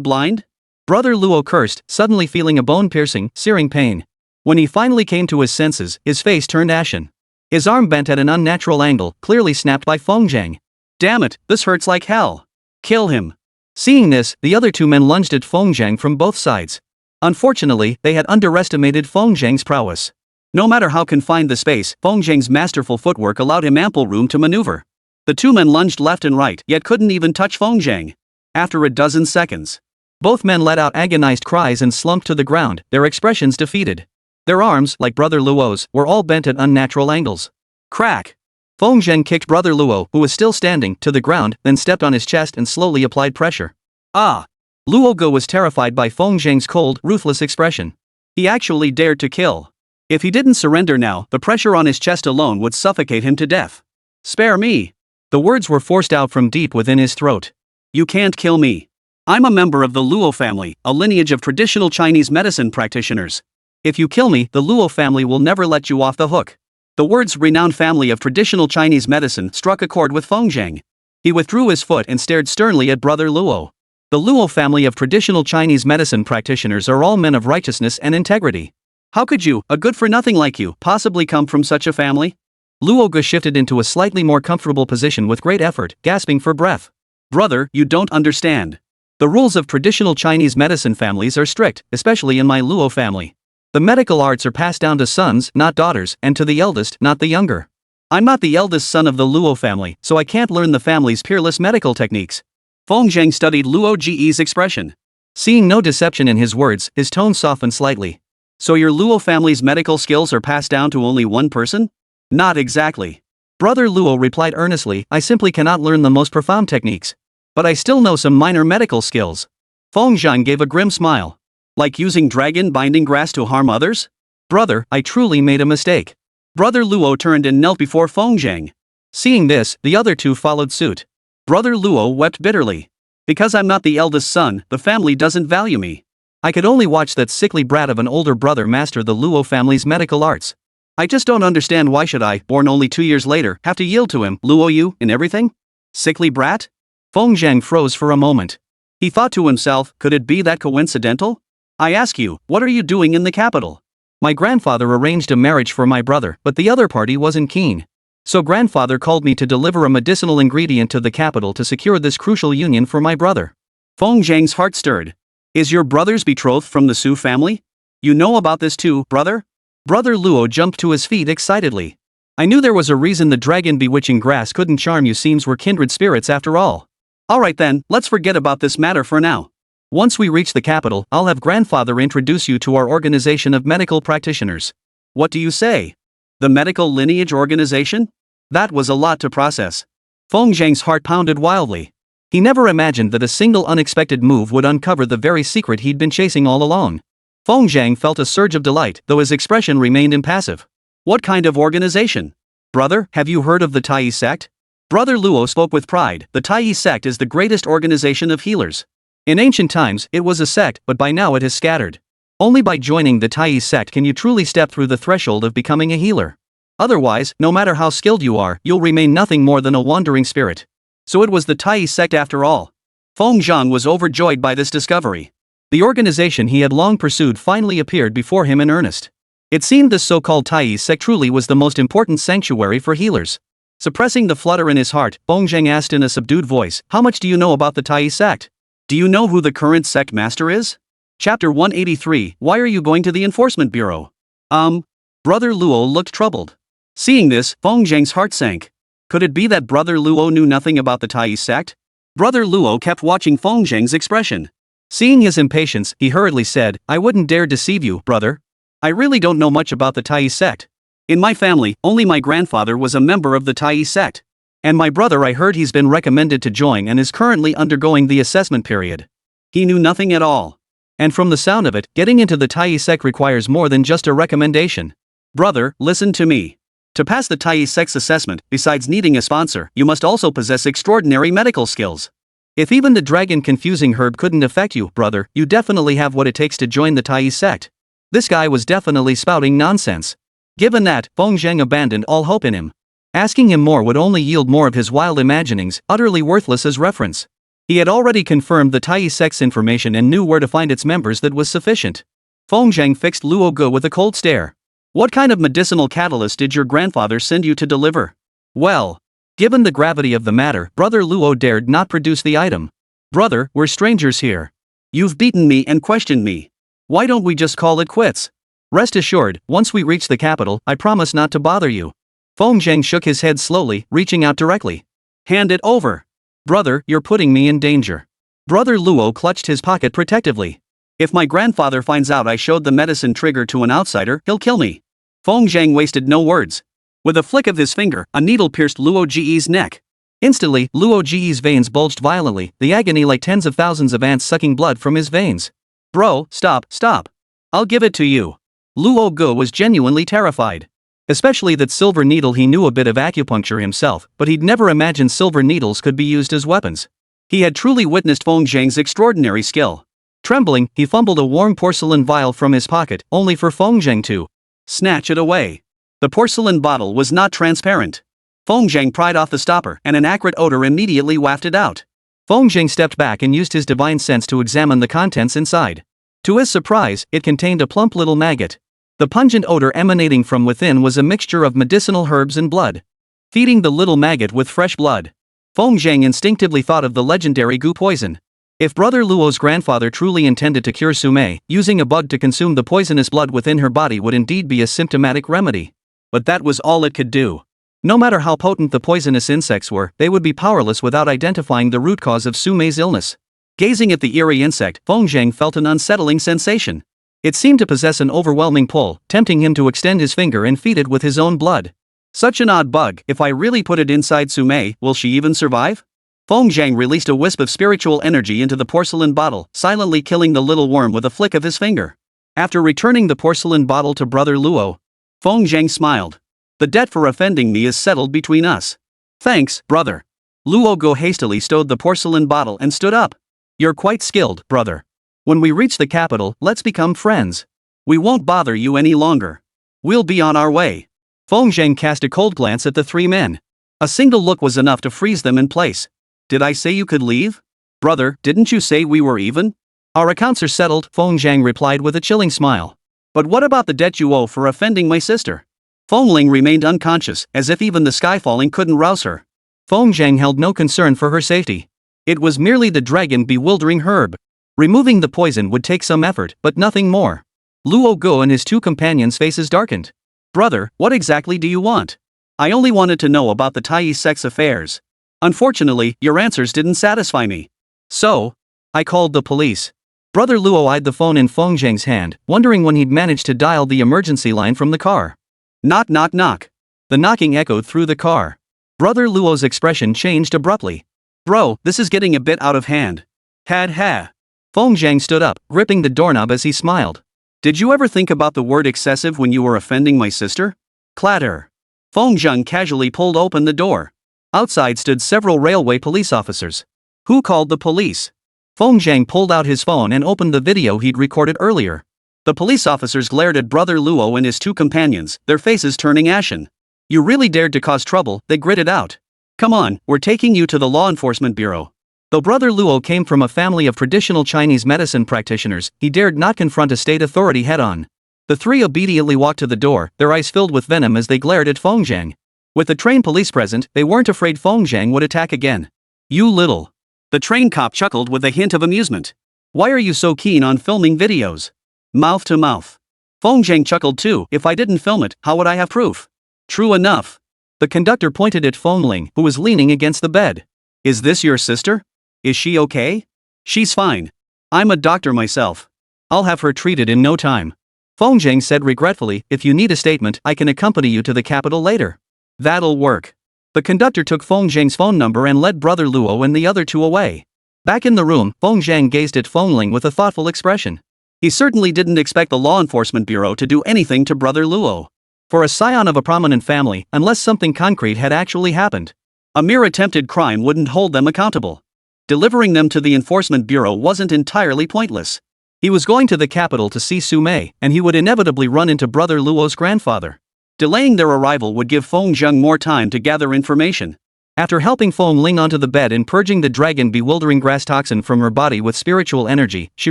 blind? Brother Luo cursed, suddenly feeling a bone-piercing, searing pain. When he finally came to his senses, his face turned ashen. His arm bent at an unnatural angle, clearly snapped by Feng Zhang. Damn it, this hurts like hell. Kill him. Seeing this, the other two men lunged at Feng Zhang from both sides. Unfortunately, they had underestimated Feng Zhang's prowess. No matter how confined the space, Feng Zhang's masterful footwork allowed him ample room to maneuver. The two men lunged left and right, yet couldn't even touch Feng Zhang. After a dozen seconds, both men let out agonized cries and slumped to the ground, their expressions defeated. Their arms, like Brother Luo's, were all bent at unnatural angles. Crack! Feng Zhang kicked Brother Luo, who was still standing, to the ground, then stepped on his chest and slowly applied pressure. Ah! Luo Ge was terrified by Feng Zhang's cold, ruthless expression. He actually dared to kill. If he didn't surrender now, the pressure on his chest alone would suffocate him to death. Spare me! The words were forced out from deep within his throat. You can't kill me. I'm a member of the Luo family, a lineage of traditional Chinese medicine practitioners. If you kill me, the Luo family will never let you off the hook. The words renowned family of traditional Chinese medicine struck a chord with Feng Zhang. He withdrew his foot and stared sternly at Brother Luo. The Luo family of traditional Chinese medicine practitioners are all men of righteousness and integrity. How could you, a good-for-nothing like you, possibly come from such a family? Luo Ge shifted into a slightly more comfortable position with great effort, gasping for breath. Brother, you don't understand. The rules of traditional Chinese medicine families are strict, especially in my Luo family. The medical arts are passed down to sons, not daughters, and to the eldest, not the younger. I'm not the eldest son of the Luo family, so I can't learn the family's peerless medical techniques. Feng Zhang studied Luo Ge's expression. Seeing no deception in his words, his tone softened slightly. So your Luo family's medical skills are passed down to only one person? Not exactly. Brother Luo replied earnestly, I simply cannot learn the most profound techniques. But I still know some minor medical skills. Feng Zhang gave a grim smile. Like using dragon binding grass to harm others? Brother, I truly made a mistake. Brother Luo turned and knelt before Feng Zhang. Seeing this, the other two followed suit. Brother Luo wept bitterly. Because I'm not the eldest son, the family doesn't value me. I could only watch that sickly brat of an older brother master the Luo family's medical arts. I just don't understand why should I, born only 2 years later, have to yield to him, Luo Yu, in everything? Sickly brat? Feng Zhang froze for a moment. He thought to himself, could it be that coincidental? I ask you, what are you doing in the capital? My grandfather arranged a marriage for my brother, but the other party wasn't keen. So grandfather called me to deliver a medicinal ingredient to the capital to secure this crucial union for my brother. Feng Zhang's heart stirred. Is your brother's betrothed from the Su family? You know about this too, brother? Brother Luo jumped to his feet excitedly. I knew there was a reason the dragon bewitching grass couldn't charm you. Seems we're kindred spirits after all. Alright then, let's forget about this matter for now. Once we reach the capital, I'll have grandfather introduce you to our organization of medical practitioners. What do you say? The medical lineage organization? That was a lot to process. Feng Zhang's heart pounded wildly. He never imagined that a single unexpected move would uncover the very secret he'd been chasing all along. Feng Zhang felt a surge of delight, though his expression remained impassive. What kind of organization? Brother, have you heard of the Tai sect? Brother Luo spoke with pride. The Tai sect is the greatest organization of healers. In ancient times, it was a sect, but by now it has scattered. Only by joining the Tai sect can you truly step through the threshold of becoming a healer. Otherwise, no matter how skilled you are, you'll remain nothing more than a wandering spirit. So it was the Tai sect after all. Feng Zhang was overjoyed by this discovery. The organization he had long pursued finally appeared before him in earnest. It seemed this so-called Tai sect truly was the most important sanctuary for healers. Suppressing the flutter in his heart, Feng Zhang asked in a subdued voice, how much do you know about the Tai sect? Do you know who the current sect master is? Chapter 183, Why are you going to the Enforcement Bureau? Brother Luo looked troubled. Seeing this, Feng Zhang's heart sank. Could it be that Brother Luo knew nothing about the Tai sect? Brother Luo kept watching Feng Zhang's expression. Seeing his impatience, he hurriedly said, I wouldn't dare deceive you, brother. I really don't know much about the Tai sect. In my family, only my grandfather was a member of the Tai sect. And my brother, I heard he's been recommended to join and is currently undergoing the assessment period. He knew nothing at all. And from the sound of it, getting into the Tai sect requires more than just a recommendation. Brother, listen to me. To pass the Tai sex assessment, besides needing a sponsor, you must also possess extraordinary medical skills. If even the dragon confusing herb couldn't affect you, brother, you definitely have what it takes to join the Tai sect. This guy was definitely spouting nonsense. Given that, Feng Zheng abandoned all hope in him. Asking him more would only yield more of his wild imaginings, utterly worthless as reference. He had already confirmed the Tai sect's information and knew where to find its members. That was sufficient. Feng Zheng fixed Luo Ge with a cold stare. What kind of medicinal catalyst did your grandfather send you to deliver? Well, given the gravity of the matter, Brother Luo dared not produce the item. Brother, we're strangers here. You've beaten me and questioned me. Why don't we just call it quits? Rest assured, once we reach the capital, I promise not to bother you. Feng Zheng shook his head slowly, reaching out directly. Hand it over. Brother, you're putting me in danger. Brother Luo clutched his pocket protectively. If my grandfather finds out I showed the medicine trigger to an outsider, he'll kill me. Feng Zheng wasted no words. With a flick of his finger, a needle pierced Luo Ge's neck. Instantly, Luo Ge's veins bulged violently, the agony like tens of thousands of ants sucking blood from his veins. Bro, stop. I'll give it to you. Luo Ge was genuinely terrified. Especially that silver needle. He knew a bit of acupuncture himself, but he'd never imagined silver needles could be used as weapons. He had truly witnessed Feng Zheng's extraordinary skill. Trembling, he fumbled a warm porcelain vial from his pocket, only for Feng Zheng to snatch it away. The porcelain bottle was not transparent. Feng Zheng pried off the stopper and an acrid odor immediately wafted out. Feng Zheng stepped back and used his divine sense to examine the contents inside. To his surprise, it contained a plump little maggot. The pungent odor emanating from within was a mixture of medicinal herbs and blood. Feeding the little maggot with fresh blood. Feng Zheng instinctively thought of the legendary goo poison. If Brother Luo's grandfather truly intended to cure Sumei, using a bug to consume the poisonous blood within her body would indeed be a symptomatic remedy. But that was all it could do. No matter how potent the poisonous insects were, they would be powerless without identifying the root cause of Sumei's illness. Gazing at the eerie insect, Feng Zheng felt an unsettling sensation. It seemed to possess an overwhelming pull, tempting him to extend his finger and feed it with his own blood. Such an odd bug. If I really put it inside Sumei, will she even survive? Feng Zheng released a wisp of spiritual energy into the porcelain bottle, silently killing the little worm with a flick of his finger. After returning the porcelain bottle to Brother Luo, Feng Zheng smiled. The debt for offending me is settled between us. Thanks, brother. Luo Ge hastily stowed the porcelain bottle and stood up. You're quite skilled, brother. When we reach the capital, let's become friends. We won't bother you any longer. We'll be on our way. Feng Zheng cast a cold glance at the three men. A single look was enough to freeze them in place. Did I say you could leave? Brother, didn't you say we were even? Our accounts are settled, Feng Zheng replied with a chilling smile. But what about the debt you owe for offending my sister? Feng Ling remained unconscious, as if even the sky falling couldn't rouse her. Feng Zheng held no concern for her safety. It was merely the dragon bewildering herb. Removing the poison would take some effort, but nothing more. Luo Ge and his two companions' faces darkened. Brother, what exactly do you want? I only wanted to know about the Tai sex affairs. Unfortunately, your answers didn't satisfy me. So, I called the police. Brother Luo eyed the phone in Feng Zheng's hand, wondering when he'd managed to dial the emergency line from the car. Knock knock knock. The knocking echoed through the car. Brother Luo's expression changed abruptly. Bro, this is getting a bit out of hand. Ha. Feng Zheng stood up, gripping the doorknob as he smiled. Did you ever think about the word excessive when you were offending my sister? Clatter. Feng Zheng casually pulled open the door. Outside stood several railway police officers. Who called the police? Feng Zheng pulled out his phone and opened the video he'd recorded earlier. The police officers glared at Brother Luo and his two companions, their faces turning ashen. You really dared to cause trouble, they gritted out. Come on, we're taking you to the law enforcement bureau. Though Brother Luo came from a family of traditional Chinese medicine practitioners, he dared not confront a state authority head-on. The three obediently walked to the door, their eyes filled with venom as they glared at Feng Zheng. With the trained police present, they weren't afraid Feng Zheng would attack again. You little. The trained cop chuckled with a hint of amusement. Why are you so keen on filming videos? Mouth to mouth. Feng Zheng chuckled too. If I didn't film it, how would I have proof? True enough. The conductor pointed at Feng Ling, who was leaning against the bed. Is this your sister? Is she okay? She's fine. I'm a doctor myself. I'll have her treated in no time. Feng Zheng said regretfully, if you need a statement, I can accompany you to the capital later. That'll work. The conductor took Feng Zheng's phone number and led Brother Luo and the other two away. Back in the room, Feng Zhang gazed at Feng Ling with a thoughtful expression. He certainly didn't expect the law enforcement bureau to do anything to brother Luo. For a scion of a prominent family, unless something concrete had actually happened, a mere attempted crime wouldn't hold them accountable. Delivering them to the enforcement bureau wasn't entirely pointless. He was going to the capital to see Su Mei, and he would inevitably run into brother Luo's grandfather. Delaying their arrival would give Feng Zheng more time to gather information. After helping Feng Ling onto the bed and purging the dragon bewildering grass toxin from her body with spiritual energy, she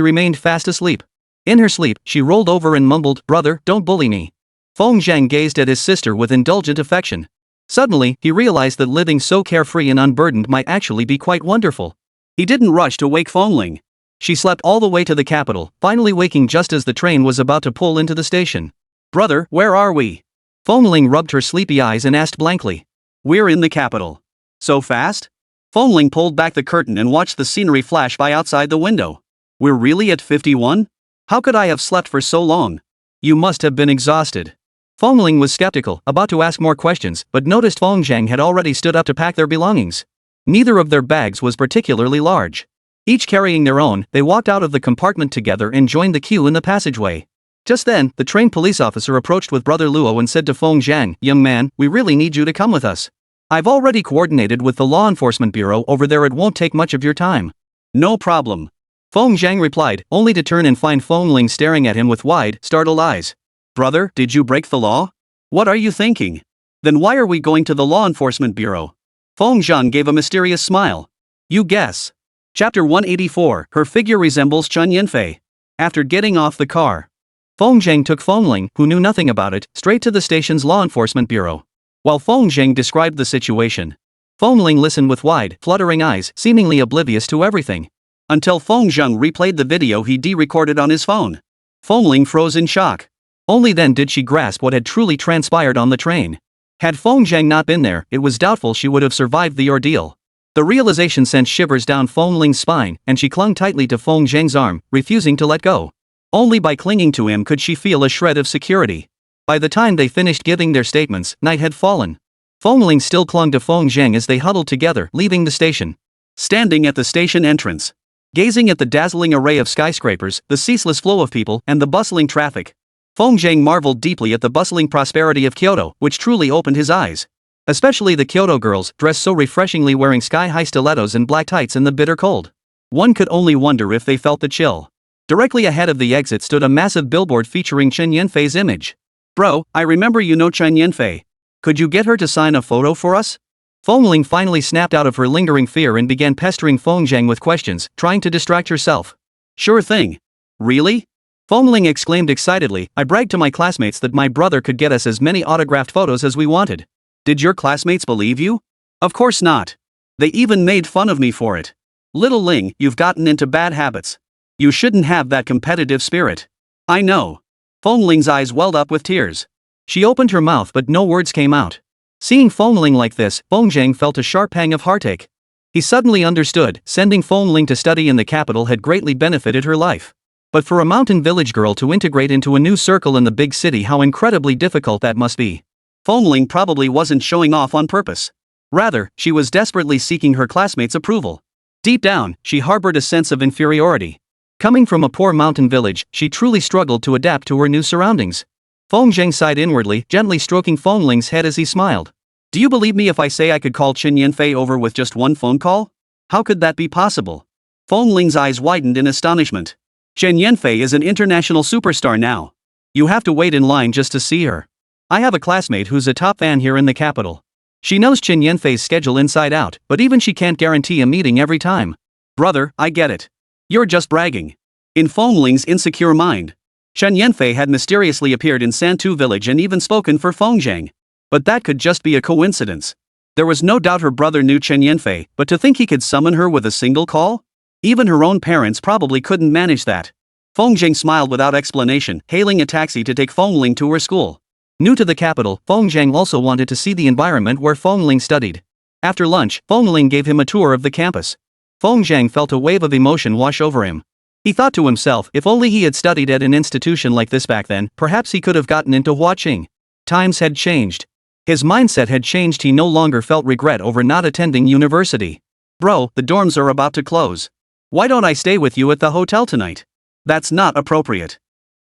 remained fast asleep. In her sleep, she rolled over and mumbled, "Brother, don't bully me." Feng Zhang gazed at his sister with indulgent affection. Suddenly, he realized that living so carefree and unburdened might actually be quite wonderful. He didn't rush to wake Feng Ling. She slept all the way to the capital, finally waking just as the train was about to pull into the station. "Brother, where are we?" Feng Ling rubbed her sleepy eyes and asked blankly. "We're in the capital." "So fast?" Feng Ling pulled back the curtain and watched the scenery flash by outside the window. "We're really at 51? How could I have slept for so long?" "You must have been exhausted." Feng Ling was skeptical, about to ask more questions, but noticed Feng Zhang had already stood up to pack their belongings. Neither of their bags was particularly large. Each carrying their own, they walked out of the compartment together and joined the queue in the passageway. Just then, the trained police officer approached with brother Luo and said to Feng Zhang, "Young man, we really need you to come with us. I've already coordinated with the law enforcement bureau over there, it won't take much of your time." "No problem," Feng Zhang replied, only to turn and find Feng Ling staring at him with wide, startled eyes. "Brother, did you break the law? What are you thinking? Then why are we going to the law enforcement bureau?" Feng Zhang gave a mysterious smile. "You guess." Chapter 184, Her figure resembles Chen Yinfei. After getting off the car, Feng Zhang took Feng Ling, who knew nothing about it, straight to the station's law enforcement bureau. While Feng Zhang described the situation, Feng Ling listened with wide, fluttering eyes, seemingly oblivious to everything. Until Feng Zhang replayed the video he de-recorded on his phone. Feng Ling froze in shock. Only then did she grasp what had truly transpired on the train. Had Feng Zhang not been there, it was doubtful she would have survived the ordeal. The realization sent shivers down Feng Ling's spine, and she clung tightly to Feng Zhang's arm, refusing to let go. Only by clinging to him could she feel a shred of security. By the time they finished giving their statements, night had fallen. Feng Ling still clung to Feng Zhang as they huddled together, leaving the station. Standing at the station entrance, gazing at the dazzling array of skyscrapers, the ceaseless flow of people, and the bustling traffic, Feng Zhang marveled deeply at the bustling prosperity of Kyoto, which truly opened his eyes. Especially the Kyoto girls, dressed so refreshingly, wearing sky-high stilettos and black tights in the bitter cold. One could only wonder if they felt the chill. Directly ahead of the exit stood a massive billboard featuring Chen Yinfei's image. "Bro, I remember you know Chen Yinfei. Could you get her to sign a photo for us?" Feng Ling finally snapped out of her lingering fear and began pestering Feng Zhang with questions, trying to distract herself. "Sure thing." "Really?" Feng Ling exclaimed excitedly. "I bragged to my classmates that my brother could get us as many autographed photos as we wanted. Did your classmates believe you?" "Of course not. They even made fun of me for it." "Little Ling, you've gotten into bad habits. You shouldn't have that competitive spirit." "I know." Feng Ling's eyes welled up with tears. She opened her mouth but no words came out. Seeing Feng Ling like this, Feng Zhang felt a sharp pang of heartache. He suddenly understood, sending Feng Ling to study in the capital had greatly benefited her life. But for a mountain village girl to integrate into a new circle in the big city, how incredibly difficult that must be. Feng Ling probably wasn't showing off on purpose. Rather, she was desperately seeking her classmates' approval. Deep down, she harbored a sense of inferiority. Coming from a poor mountain village, she truly struggled to adapt to her new surroundings. Feng Zhang sighed inwardly, gently stroking Feng Ling's head as he smiled. "Do you believe me if I say I could call Chen Yinfei over with just one phone call? How could that be possible?" Feng Ling's eyes widened in astonishment. "Chen Yinfei is an international superstar now. You have to wait in line just to see her. I have a classmate who's a top fan here in the capital. She knows Chen Yinfei's schedule inside out, but even she can't guarantee a meeting every time." "Brother, I get it. You're just bragging." In Feng Ling's insecure mind, Chen Yinfei had mysteriously appeared in Santu village and even spoken for Feng Zhang. But that could just be a coincidence. There was no doubt her brother knew Chen Yinfei, but to think he could summon her with a single call? Even her own parents probably couldn't manage that. Feng Zhang smiled without explanation, hailing a taxi to take Feng Ling to her school. New to the capital, Feng Zhang also wanted to see the environment where Feng Ling studied. After lunch, Feng Ling gave him a tour of the campus. Feng Zhang felt a wave of emotion wash over him. He thought to himself, if only he had studied at an institution like this back then, perhaps he could have gotten into Huaqing. Times had changed. His mindset had changed. He no longer felt regret over not attending university. "Bro, the dorms are about to close. Why don't I stay with you at the hotel tonight? That's not appropriate.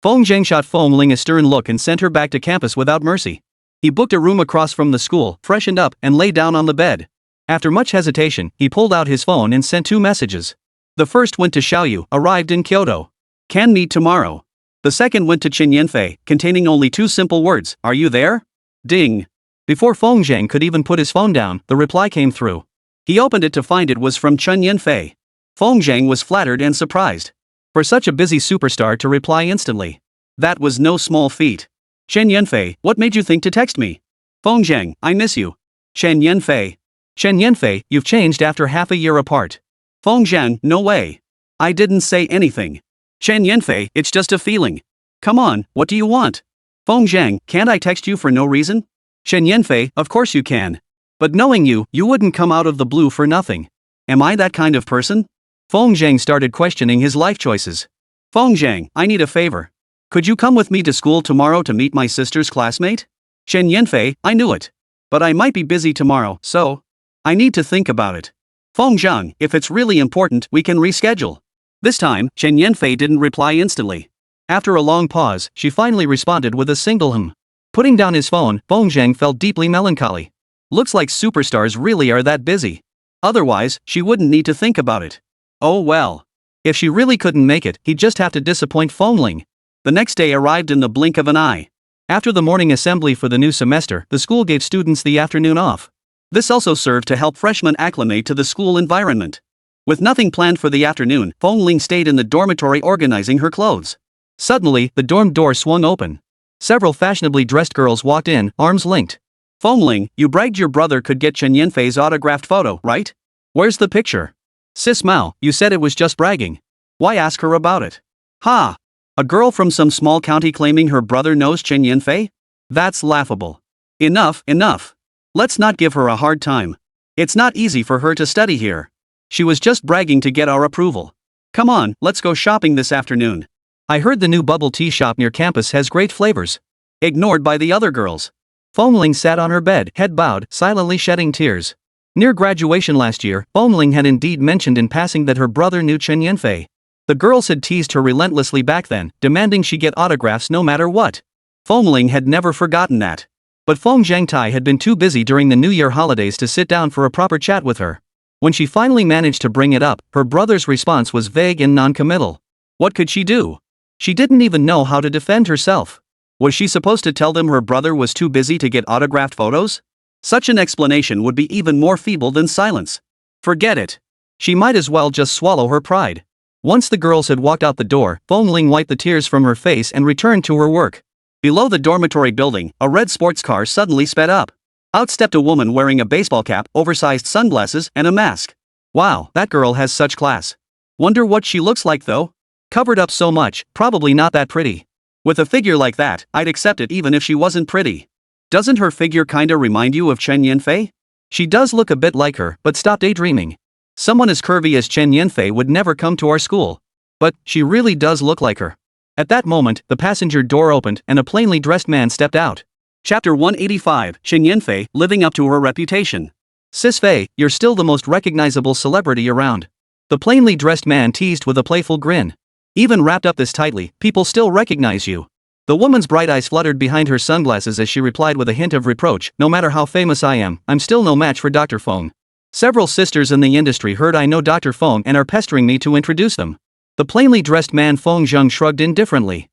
Feng Zhang shot Feng Ling a stern look and sent her back to campus without mercy. He booked a room across from the school, freshened up, and lay down on the bed. After much hesitation, he pulled out his phone and sent 2 messages. The first went to Xiaoyu, arrived in Kyoto. Can meet tomorrow. The second went to Chen Yanfei, containing only 2 simple words, are you there? Ding. Before Feng Zhang could even put his phone down, the reply came through. He opened it to find it was from Chen Yanfei. Feng Zhang was flattered and surprised. For such a busy superstar to reply instantly. That was no small feat. Chen Yanfei, what made you think to text me? Feng Zhang, I miss you. Chen Yanfei. Chen Yanfei, you've changed after half a year apart. Feng Zhang, no way. I didn't say anything. Chen Yanfei, it's just a feeling. Come on, what do you want? Feng Zhang, can't I text you for no reason? Chen Yanfei, of course you can. But knowing you, you wouldn't come out of the blue for nothing. Am I that kind of person? Feng Zhang started questioning his life choices. Feng Zhang, I need a favor. Could you come with me to school tomorrow to meet my sister's classmate? Chen Yanfei, I knew it. But I might be busy tomorrow, so I need to think about it. Feng Zhang, if it's really important, we can reschedule. This time, Chen Yanfei didn't reply instantly. After a long pause, she finally responded with a single hum. Putting down his phone, Feng Zhang felt deeply melancholy. Looks like superstars really are that busy. Otherwise, she wouldn't need to think about it. Oh well. If she really couldn't make it, he'd just have to disappoint Feng Ling. The next day arrived in the blink of an eye. After the morning assembly for the new semester, the school gave students the afternoon off. This also served to help freshmen acclimate to the school environment. With nothing planned for the afternoon, Feng Ling stayed in the dormitory organizing her clothes. Suddenly, the dorm door swung open. Several fashionably dressed girls walked in, arms linked. Feng Ling, you bragged your brother could get Chen Yanfei's autographed photo, right? Where's the picture? Sis Mao, you said it was just bragging. Why ask her about it? Ha! A girl from some small county claiming her brother knows Chen Yanfei? That's laughable. Enough, enough. Let's not give her a hard time. It's not easy for her to study here. She was just bragging to get our approval. Come on, let's go shopping this afternoon. I heard the new bubble tea shop near campus has great flavors. Ignored by the other girls. Feng Ling sat on her bed, head bowed, silently shedding tears. Near graduation last year, Feng Ling had indeed mentioned in passing that her brother knew Chen Yanfei. The girls had teased her relentlessly back then, demanding she get autographs no matter what. Feng Ling had never forgotten that. But Feng Zhangtai had been too busy during the New Year holidays to sit down for a proper chat with her. When she finally managed to bring it up, her brother's response was vague and non-committal. What could she do? She didn't even know how to defend herself. Was she supposed to tell them her brother was too busy to get autographed photos? Such an explanation would be even more feeble than silence. Forget it. She might as well just swallow her pride. Once the girls had walked out the door, Feng Ling wiped the tears from her face and returned to her work. Below the dormitory building, a red sports car suddenly sped up. Out stepped a woman wearing a baseball cap, oversized sunglasses, and a mask. Wow, that girl has such class. Wonder what she looks like though? Covered up so much, probably not that pretty. With a figure like that, I'd accept it even if she wasn't pretty. Doesn't her figure kinda remind you of Chen Yanfei? She does look a bit like her, but stop daydreaming. Someone as curvy as Chen Yanfei would never come to our school. But she really does look like her. At that moment, the passenger door opened and a plainly dressed man stepped out. Chapter 185, Chen Yanfei, living up to her reputation. Sis Fei, you're still the most recognizable celebrity around. The plainly dressed man teased with a playful grin. Even wrapped up this tightly, people still recognize you. The woman's bright eyes fluttered behind her sunglasses as she replied with a hint of reproach, no matter how famous I am, I'm still no match for Dr. Feng. Several sisters in the industry heard I know Dr. Feng and are pestering me to introduce them. The plainly dressed man Feng Zheng shrugged indifferently.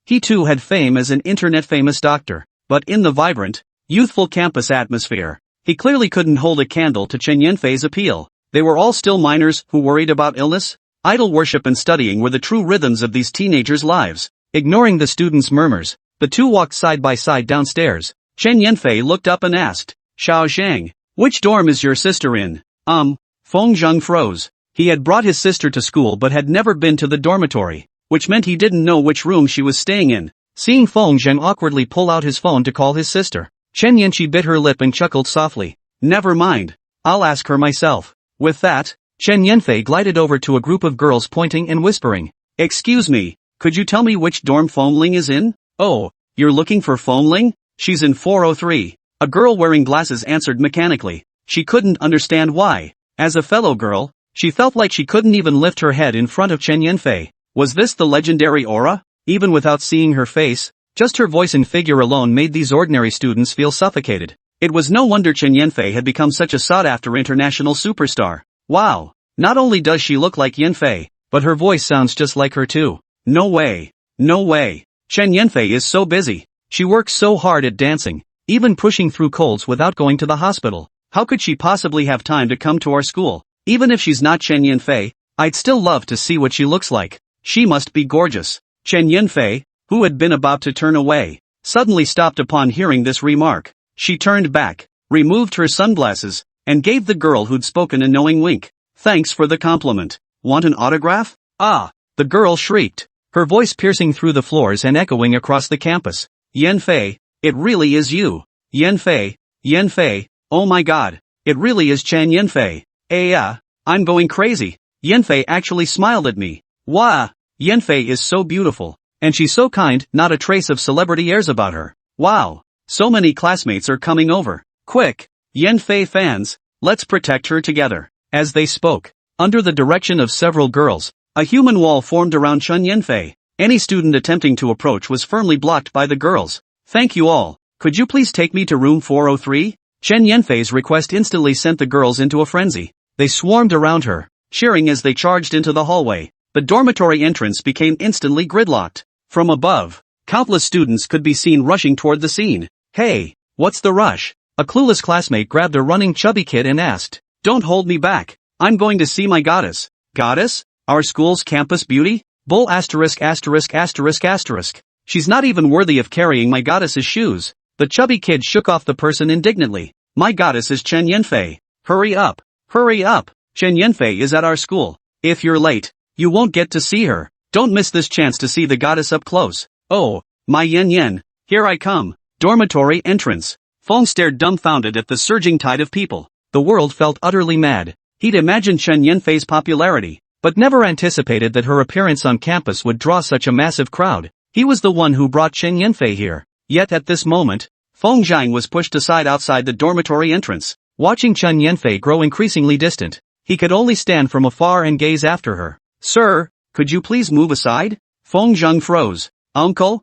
He too had fame as an internet-famous doctor, but in the vibrant, youthful campus atmosphere, he clearly couldn't hold a candle to Chen Yanfei's appeal. They were all still minors who worried about illness. Idol worship and studying were the true rhythms of these teenagers' lives. Ignoring the students' murmurs, the two walked side by side downstairs. Chen Yanfei looked up and asked, Xiao Zhang, which dorm is your sister in? Feng Zheng froze. He had brought his sister to school but had never been to the dormitory, which meant he didn't know which room she was staying in. Seeing Feng Zheng awkwardly pull out his phone to call his sister, Chen Yanqi bit her lip and chuckled softly. Never mind. I'll ask her myself. With that, Chen Yanfei glided over to a group of girls pointing and whispering, Excuse me. Could you tell me which dorm Feng Ling is in? Oh, you're looking for Feng Ling? She's in 403. A girl wearing glasses answered mechanically. She couldn't understand why. As a fellow girl, She felt like she couldn't even lift her head in front of Chen Yanfei. Was this the legendary aura? Even without seeing her face, just her voice and figure alone made these ordinary students feel suffocated. It was no wonder Chen Yanfei had become such a sought-after international superstar. Wow! Not only does she look like Yanfei, but her voice sounds just like her too. No way. No way. Chen Yanfei is so busy. She works so hard at dancing, even pushing through colds without going to the hospital. How could she possibly have time to come to our school? Even if she's not Chen Yanfei, I'd still love to see what she looks like. She must be gorgeous. Chen Yanfei, who had been about to turn away, suddenly stopped upon hearing this remark. She turned back, removed her sunglasses, and gave the girl who'd spoken a knowing wink. Thanks for the compliment. Want an autograph? Ah! The girl shrieked, her voice piercing through the floors and echoing across the campus. Yanfei, it really is you. Yanfei, Yanfei, oh my god, it really is Chen Yanfei. I'm going crazy. Yanfei actually smiled at me. Wow! Yanfei is so beautiful. And she's so kind, not a trace of celebrity airs about her. Wow! So many classmates are coming over. Quick! Yanfei fans, let's protect her together. As they spoke, under the direction of several girls, a human wall formed around Chen Yanfei. Any student attempting to approach was firmly blocked by the girls. Thank you all. Could you please take me to room 403? Chen Yanfei's request instantly sent the girls into a frenzy. They swarmed around her, cheering as they charged into the hallway. The dormitory entrance became instantly gridlocked. From above, countless students could be seen rushing toward the scene. Hey, what's the rush? A clueless classmate grabbed a running chubby kid and asked, "Don't hold me back. I'm going to see my goddess." Goddess? Our school's campus beauty? Bull asterisk asterisk asterisk asterisk. She's not even worthy of carrying my goddess's shoes. The chubby kid shook off the person indignantly. My goddess is Chen Yanfei. Hurry up. Hurry up. Chen Yanfei is at our school. If you're late, you won't get to see her. Don't miss this chance to see the goddess up close. Oh, my Yan, here I come. Dormitory entrance. Feng stared dumbfounded at the surging tide of people. The world felt utterly mad. He'd imagined Chen Yanfei's popularity, but never anticipated that her appearance on campus would draw such a massive crowd. He was the one who brought Chen Yanfei here. Yet at this moment, Feng Zhang was pushed aside outside the dormitory entrance. Watching Chen Yanfei grow increasingly distant, he could only stand from afar and gaze after her. Sir, could you please move aside? Feng Zhang froze. Uncle,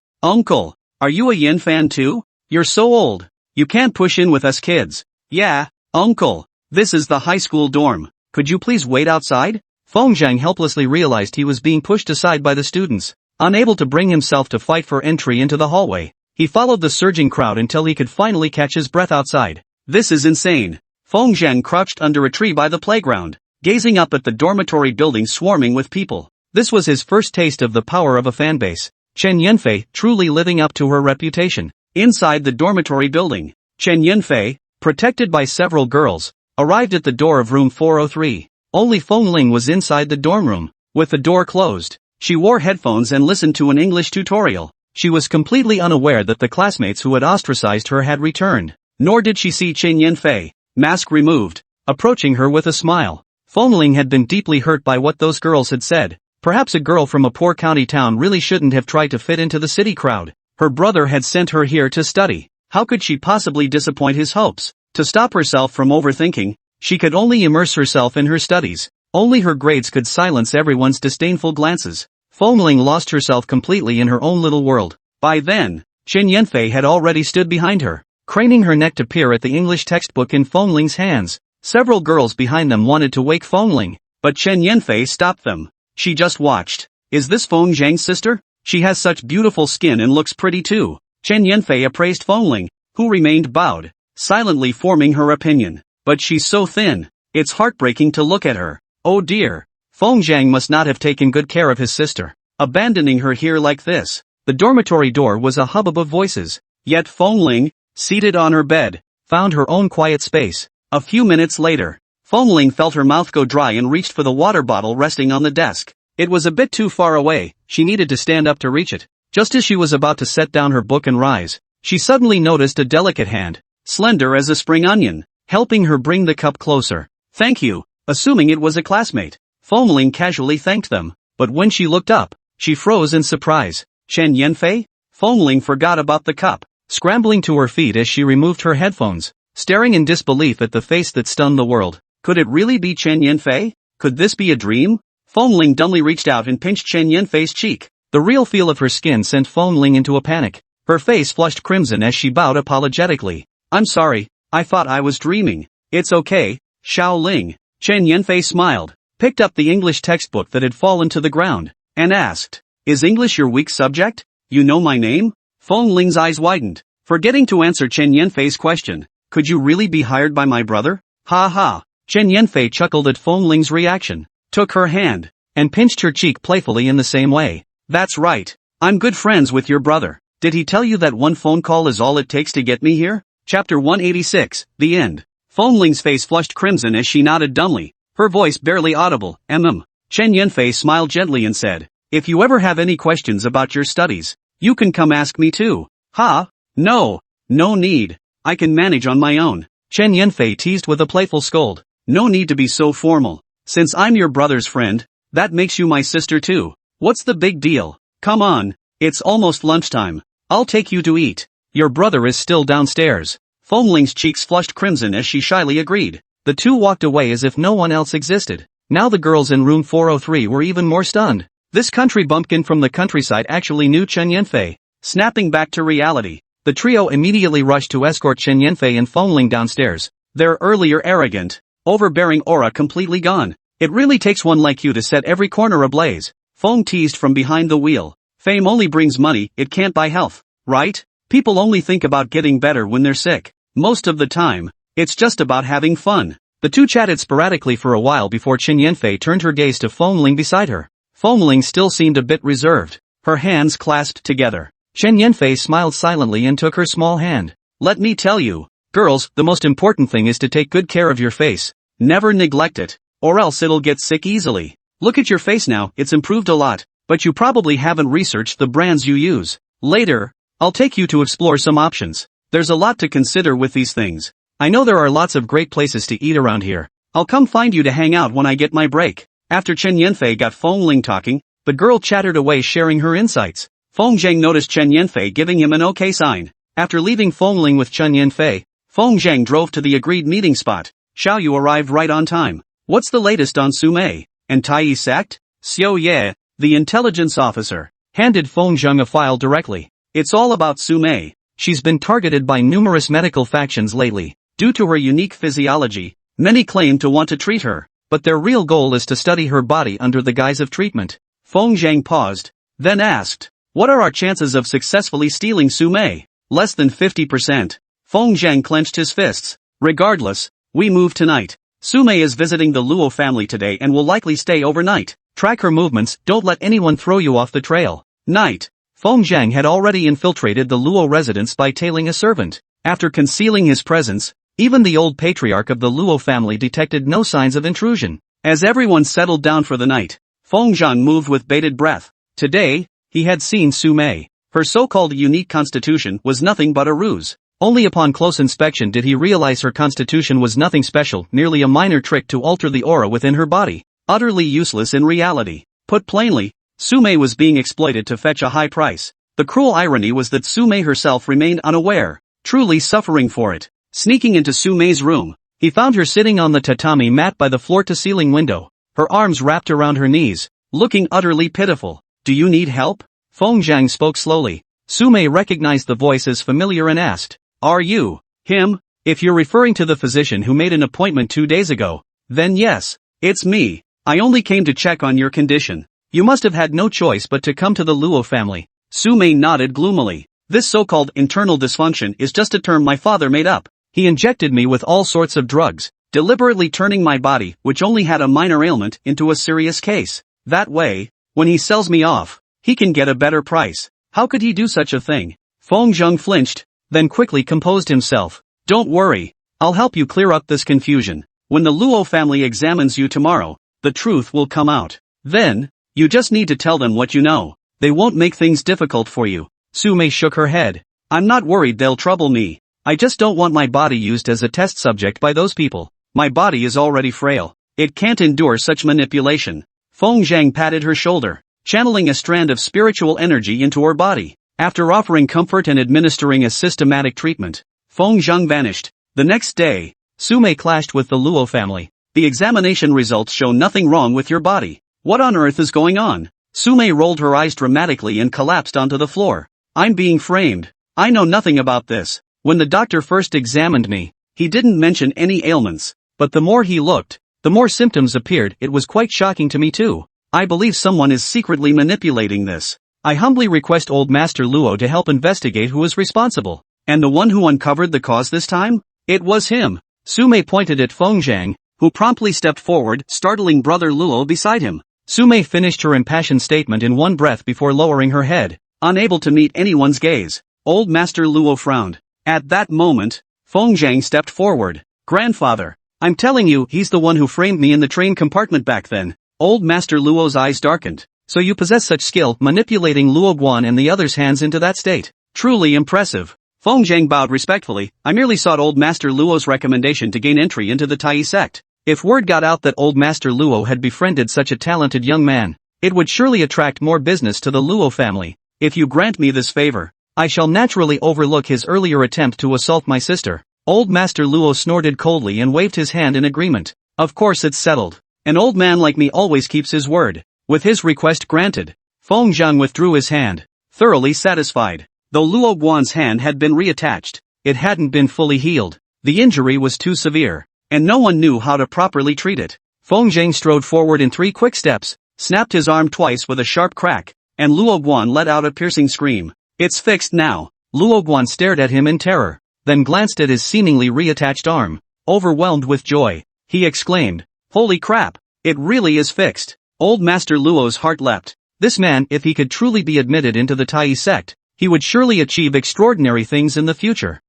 are you a Yin fan too? You're so old. You can't push in with us kids. Yeah, uncle. This is the high school dorm. Could you please wait outside? Feng Zhang helplessly realized he was being pushed aside by the students. Unable to bring himself to fight for entry into the hallway, he followed the surging crowd until he could finally catch his breath outside. This is insane. Feng Zhang crouched under a tree by the playground, gazing up at the dormitory building swarming with people. This was his first taste of the power of a fanbase. Chen Yanfei truly living up to her reputation. Inside the dormitory building, Chen Yanfei, protected by several girls, arrived at the door of room 403. Only Feng Ling was inside the dorm room. With the door closed, she wore headphones and listened to an English tutorial. She was completely unaware that the classmates who had ostracized her had returned. Nor did she see Chen Yanfei, mask removed, approaching her with a smile. Feng Ling had been deeply hurt by what those girls had said. Perhaps a girl from a poor county town really shouldn't have tried to fit into the city crowd. Her brother had sent her here to study. How could she possibly disappoint his hopes? To stop herself from overthinking, she could only immerse herself in her studies. Only her grades could silence everyone's disdainful glances. Feng Ling lost herself completely in her own little world. By then, Chen Yanfei had already stood behind her, craning her neck to peer at the English textbook in Feng Ling's hands. Several girls behind them wanted to wake Feng Ling, but Chen Yanfei stopped them. She just watched. Is this Feng Zhang's sister? She has such beautiful skin and looks pretty too. Chen Yanfei appraised Feng Ling, who remained bowed, silently forming her opinion. But she's so thin. It's heartbreaking to look at her. Oh dear. Feng Zhang must not have taken good care of his sister, abandoning her here like this. The dormitory door was a hubbub of voices. Yet Feng Ling, seated on her bed, found her own quiet space. A few minutes later, Feng Ling felt her mouth go dry and reached for the water bottle resting on the desk. It was a bit too far away. She needed to stand up to reach it. Just as she was about to set down her book and rise, she suddenly noticed a delicate hand, slender as a spring onion, helping her bring the cup closer. Thank you. Assuming it was a classmate, Feng Ling casually thanked them, but when she looked up, she froze in surprise. Chen Yanfei? Feng Ling forgot about the cup, scrambling to her feet as she removed her headphones, staring in disbelief at the face that stunned the world. Could it really be Chen Yanfei? Could this be a dream? Feng Ling dumbly reached out and pinched Chen Yanfei's cheek. The real feel of her skin sent Feng Ling into a panic. Her face flushed crimson as she bowed apologetically. I'm sorry, I thought I was dreaming. It's okay, Xiao Ling. Chen Yanfei smiled, picked up the English textbook that had fallen to the ground, and asked, Is English your weak subject? You know my name? Feng Ling's eyes widened, forgetting to answer Chen Yanfei's question. Could you really be hired by my brother? Ha ha. Chen Yanfei chuckled at Feng Ling's reaction, took her hand, and pinched her cheek playfully in the same way. That's right. I'm good friends with your brother. Did he tell you that one phone call is all it takes to get me here? Chapter 186, The End. Feng Ling's face flushed crimson as she nodded dumbly, her voice barely audible. Chen Yanfei smiled gently and said, If you ever have any questions about your studies, you can come ask me too. Ha? No need. I can manage on my own. Chen Yanfei teased with a playful scold. No need to be so formal. Since I'm your brother's friend, that makes you my sister too. What's the big deal? Come on, it's almost lunchtime. I'll take you to eat. Your brother is still downstairs. Feng Ling's cheeks flushed crimson as she shyly agreed. The two walked away as if no one else existed. Now the girls in room 403 were even more stunned. This country bumpkin from the countryside actually knew Chen Yanfei. Snapping back to reality, the trio immediately rushed to escort Chen Yanfei and Feng Ling downstairs, their earlier arrogant, overbearing aura completely gone. It really takes one like you to set every corner ablaze. Feng teased from behind the wheel. Fame only brings money, it can't buy health, right? People only think about getting better when they're sick. Most of the time, it's just about having fun. The two chatted sporadically for a while before Chen Yanfei turned her gaze to Feng Ling beside her. Feng Ling still seemed a bit reserved, her hands clasped together. Chen Yanfei smiled silently and took her small hand. Let me tell you, girls, the most important thing is to take good care of your face. Never neglect it, or else it'll get sick easily. Look at your face now, it's improved a lot, but you probably haven't researched the brands you use. Later, I'll take you to explore some options. There's a lot to consider with these things. I know there are lots of great places to eat around here. I'll come find you to hang out when I get my break. After Chen Yanfei got Feng Ling talking, the girl chattered away sharing her insights. Feng Zhang noticed Chen Yanfei giving him an okay sign. After leaving Feng Ling with Chen Yanfei, Feng Zhang drove to the agreed meeting spot. Xiao Yu arrived right on time. What's the latest on Su Mei and Tai Yi sect? Xiao Ye, the intelligence officer, handed Feng Zhang a file directly. It's all about Su Mei. She's been targeted by numerous medical factions lately. Due to her unique physiology, many claim to want to treat her, but their real goal is to study her body under the guise of treatment. Feng Zhang paused, then asked, What are our chances of successfully stealing Su Mei? Less than 50%. Feng Zhang clenched his fists. Regardless, we move tonight. Su Mei is visiting the Luo family today and will likely stay overnight. Track her movements, don't let anyone throw you off the trail. Night. Feng Zhang had already infiltrated the Luo residence by tailing a servant. After concealing his presence, even the old patriarch of the Luo family detected no signs of intrusion. As everyone settled down for the night, Feng Zhang moved with bated breath. Today, he had seen Su Mei. Her so-called unique constitution was nothing but a ruse. Only upon close inspection did he realize her constitution was nothing special, merely a minor trick to alter the aura within her body. Utterly useless in reality. Put plainly, Su Mei was being exploited to fetch a high price. The cruel irony was that Su Mei herself remained unaware, truly suffering for it. Sneaking into Su Mei's room, he found her sitting on the tatami mat by the floor-to-ceiling window, her arms wrapped around her knees, looking utterly pitiful. Do you need help? Feng Zhang spoke slowly. Su Mei recognized the voice as familiar and asked, Are you him? If you're referring to the physician who made an appointment 2 days ago, then yes, it's me. I only came to check on your condition. You must have had no choice but to come to the Luo family. Su Mei nodded gloomily. This so-called internal dysfunction is just a term my father made up. He injected me with all sorts of drugs, deliberately turning my body, which only had a minor ailment, into a serious case. That way, when he sells me off, he can get a better price. How could he do such a thing? Feng Zhang flinched, then quickly composed himself. Don't worry, I'll help you clear up this confusion. When the Luo family examines you tomorrow, the truth will come out. Then, you just need to tell them what you know. They won't make things difficult for you. Su Mei shook her head. I'm not worried they'll trouble me. I just don't want my body used as a test subject by those people. My body is already frail. It can't endure such manipulation. Feng Zhang patted her shoulder, channeling a strand of spiritual energy into her body. After offering comfort and administering a systematic treatment, Feng Zhang vanished. The next day, Su Mei clashed with the Luo family. The examination results show nothing wrong with your body. What on earth is going on? Sume rolled her eyes dramatically and collapsed onto the floor. I'm being framed. I know nothing about this. When the doctor first examined me, he didn't mention any ailments. But the more he looked, the more symptoms appeared. It was quite shocking to me too. I believe someone is secretly manipulating this. I humbly request Old Master Luo to help investigate who is responsible. And the one who uncovered the cause this time? It was him. Sume pointed at Feng, who promptly stepped forward, startling Brother Luo beside him. Sume finished her impassioned statement in one breath before lowering her head, unable to meet anyone's gaze. Old Master Luo frowned. At that moment, Feng stepped forward. Grandfather, I'm telling you, he's the one who framed me in the train compartment back then. Old Master Luo's eyes darkened. So you possess such skill, manipulating Luo Guan and the others' hands into that state. Truly impressive. Feng bowed respectfully. I merely sought Old Master Luo's recommendation to gain entry into the Tai sect. If word got out that Old Master Luo had befriended such a talented young man, it would surely attract more business to the Luo family. If you grant me this favor, I shall naturally overlook his earlier attempt to assault my sister. Old Master Luo snorted coldly and waved his hand in agreement. Of course it's settled. An old man like me always keeps his word. With his request granted, Feng withdrew his hand, thoroughly satisfied. Though Luo Guan's hand had been reattached, it hadn't been fully healed. The injury was too severe, and no one knew how to properly treat it. Feng strode forward in 3 quick steps, snapped his arm twice with a sharp crack, and Luo Guan let out a piercing scream. It's fixed now. Luo Guan stared at him in terror, then glanced at his seemingly reattached arm. Overwhelmed with joy, he exclaimed, "Holy crap, it really is fixed." Old Master Luo's heart leapt. This man, if he could truly be admitted into the Tai sect, he would surely achieve extraordinary things in the future.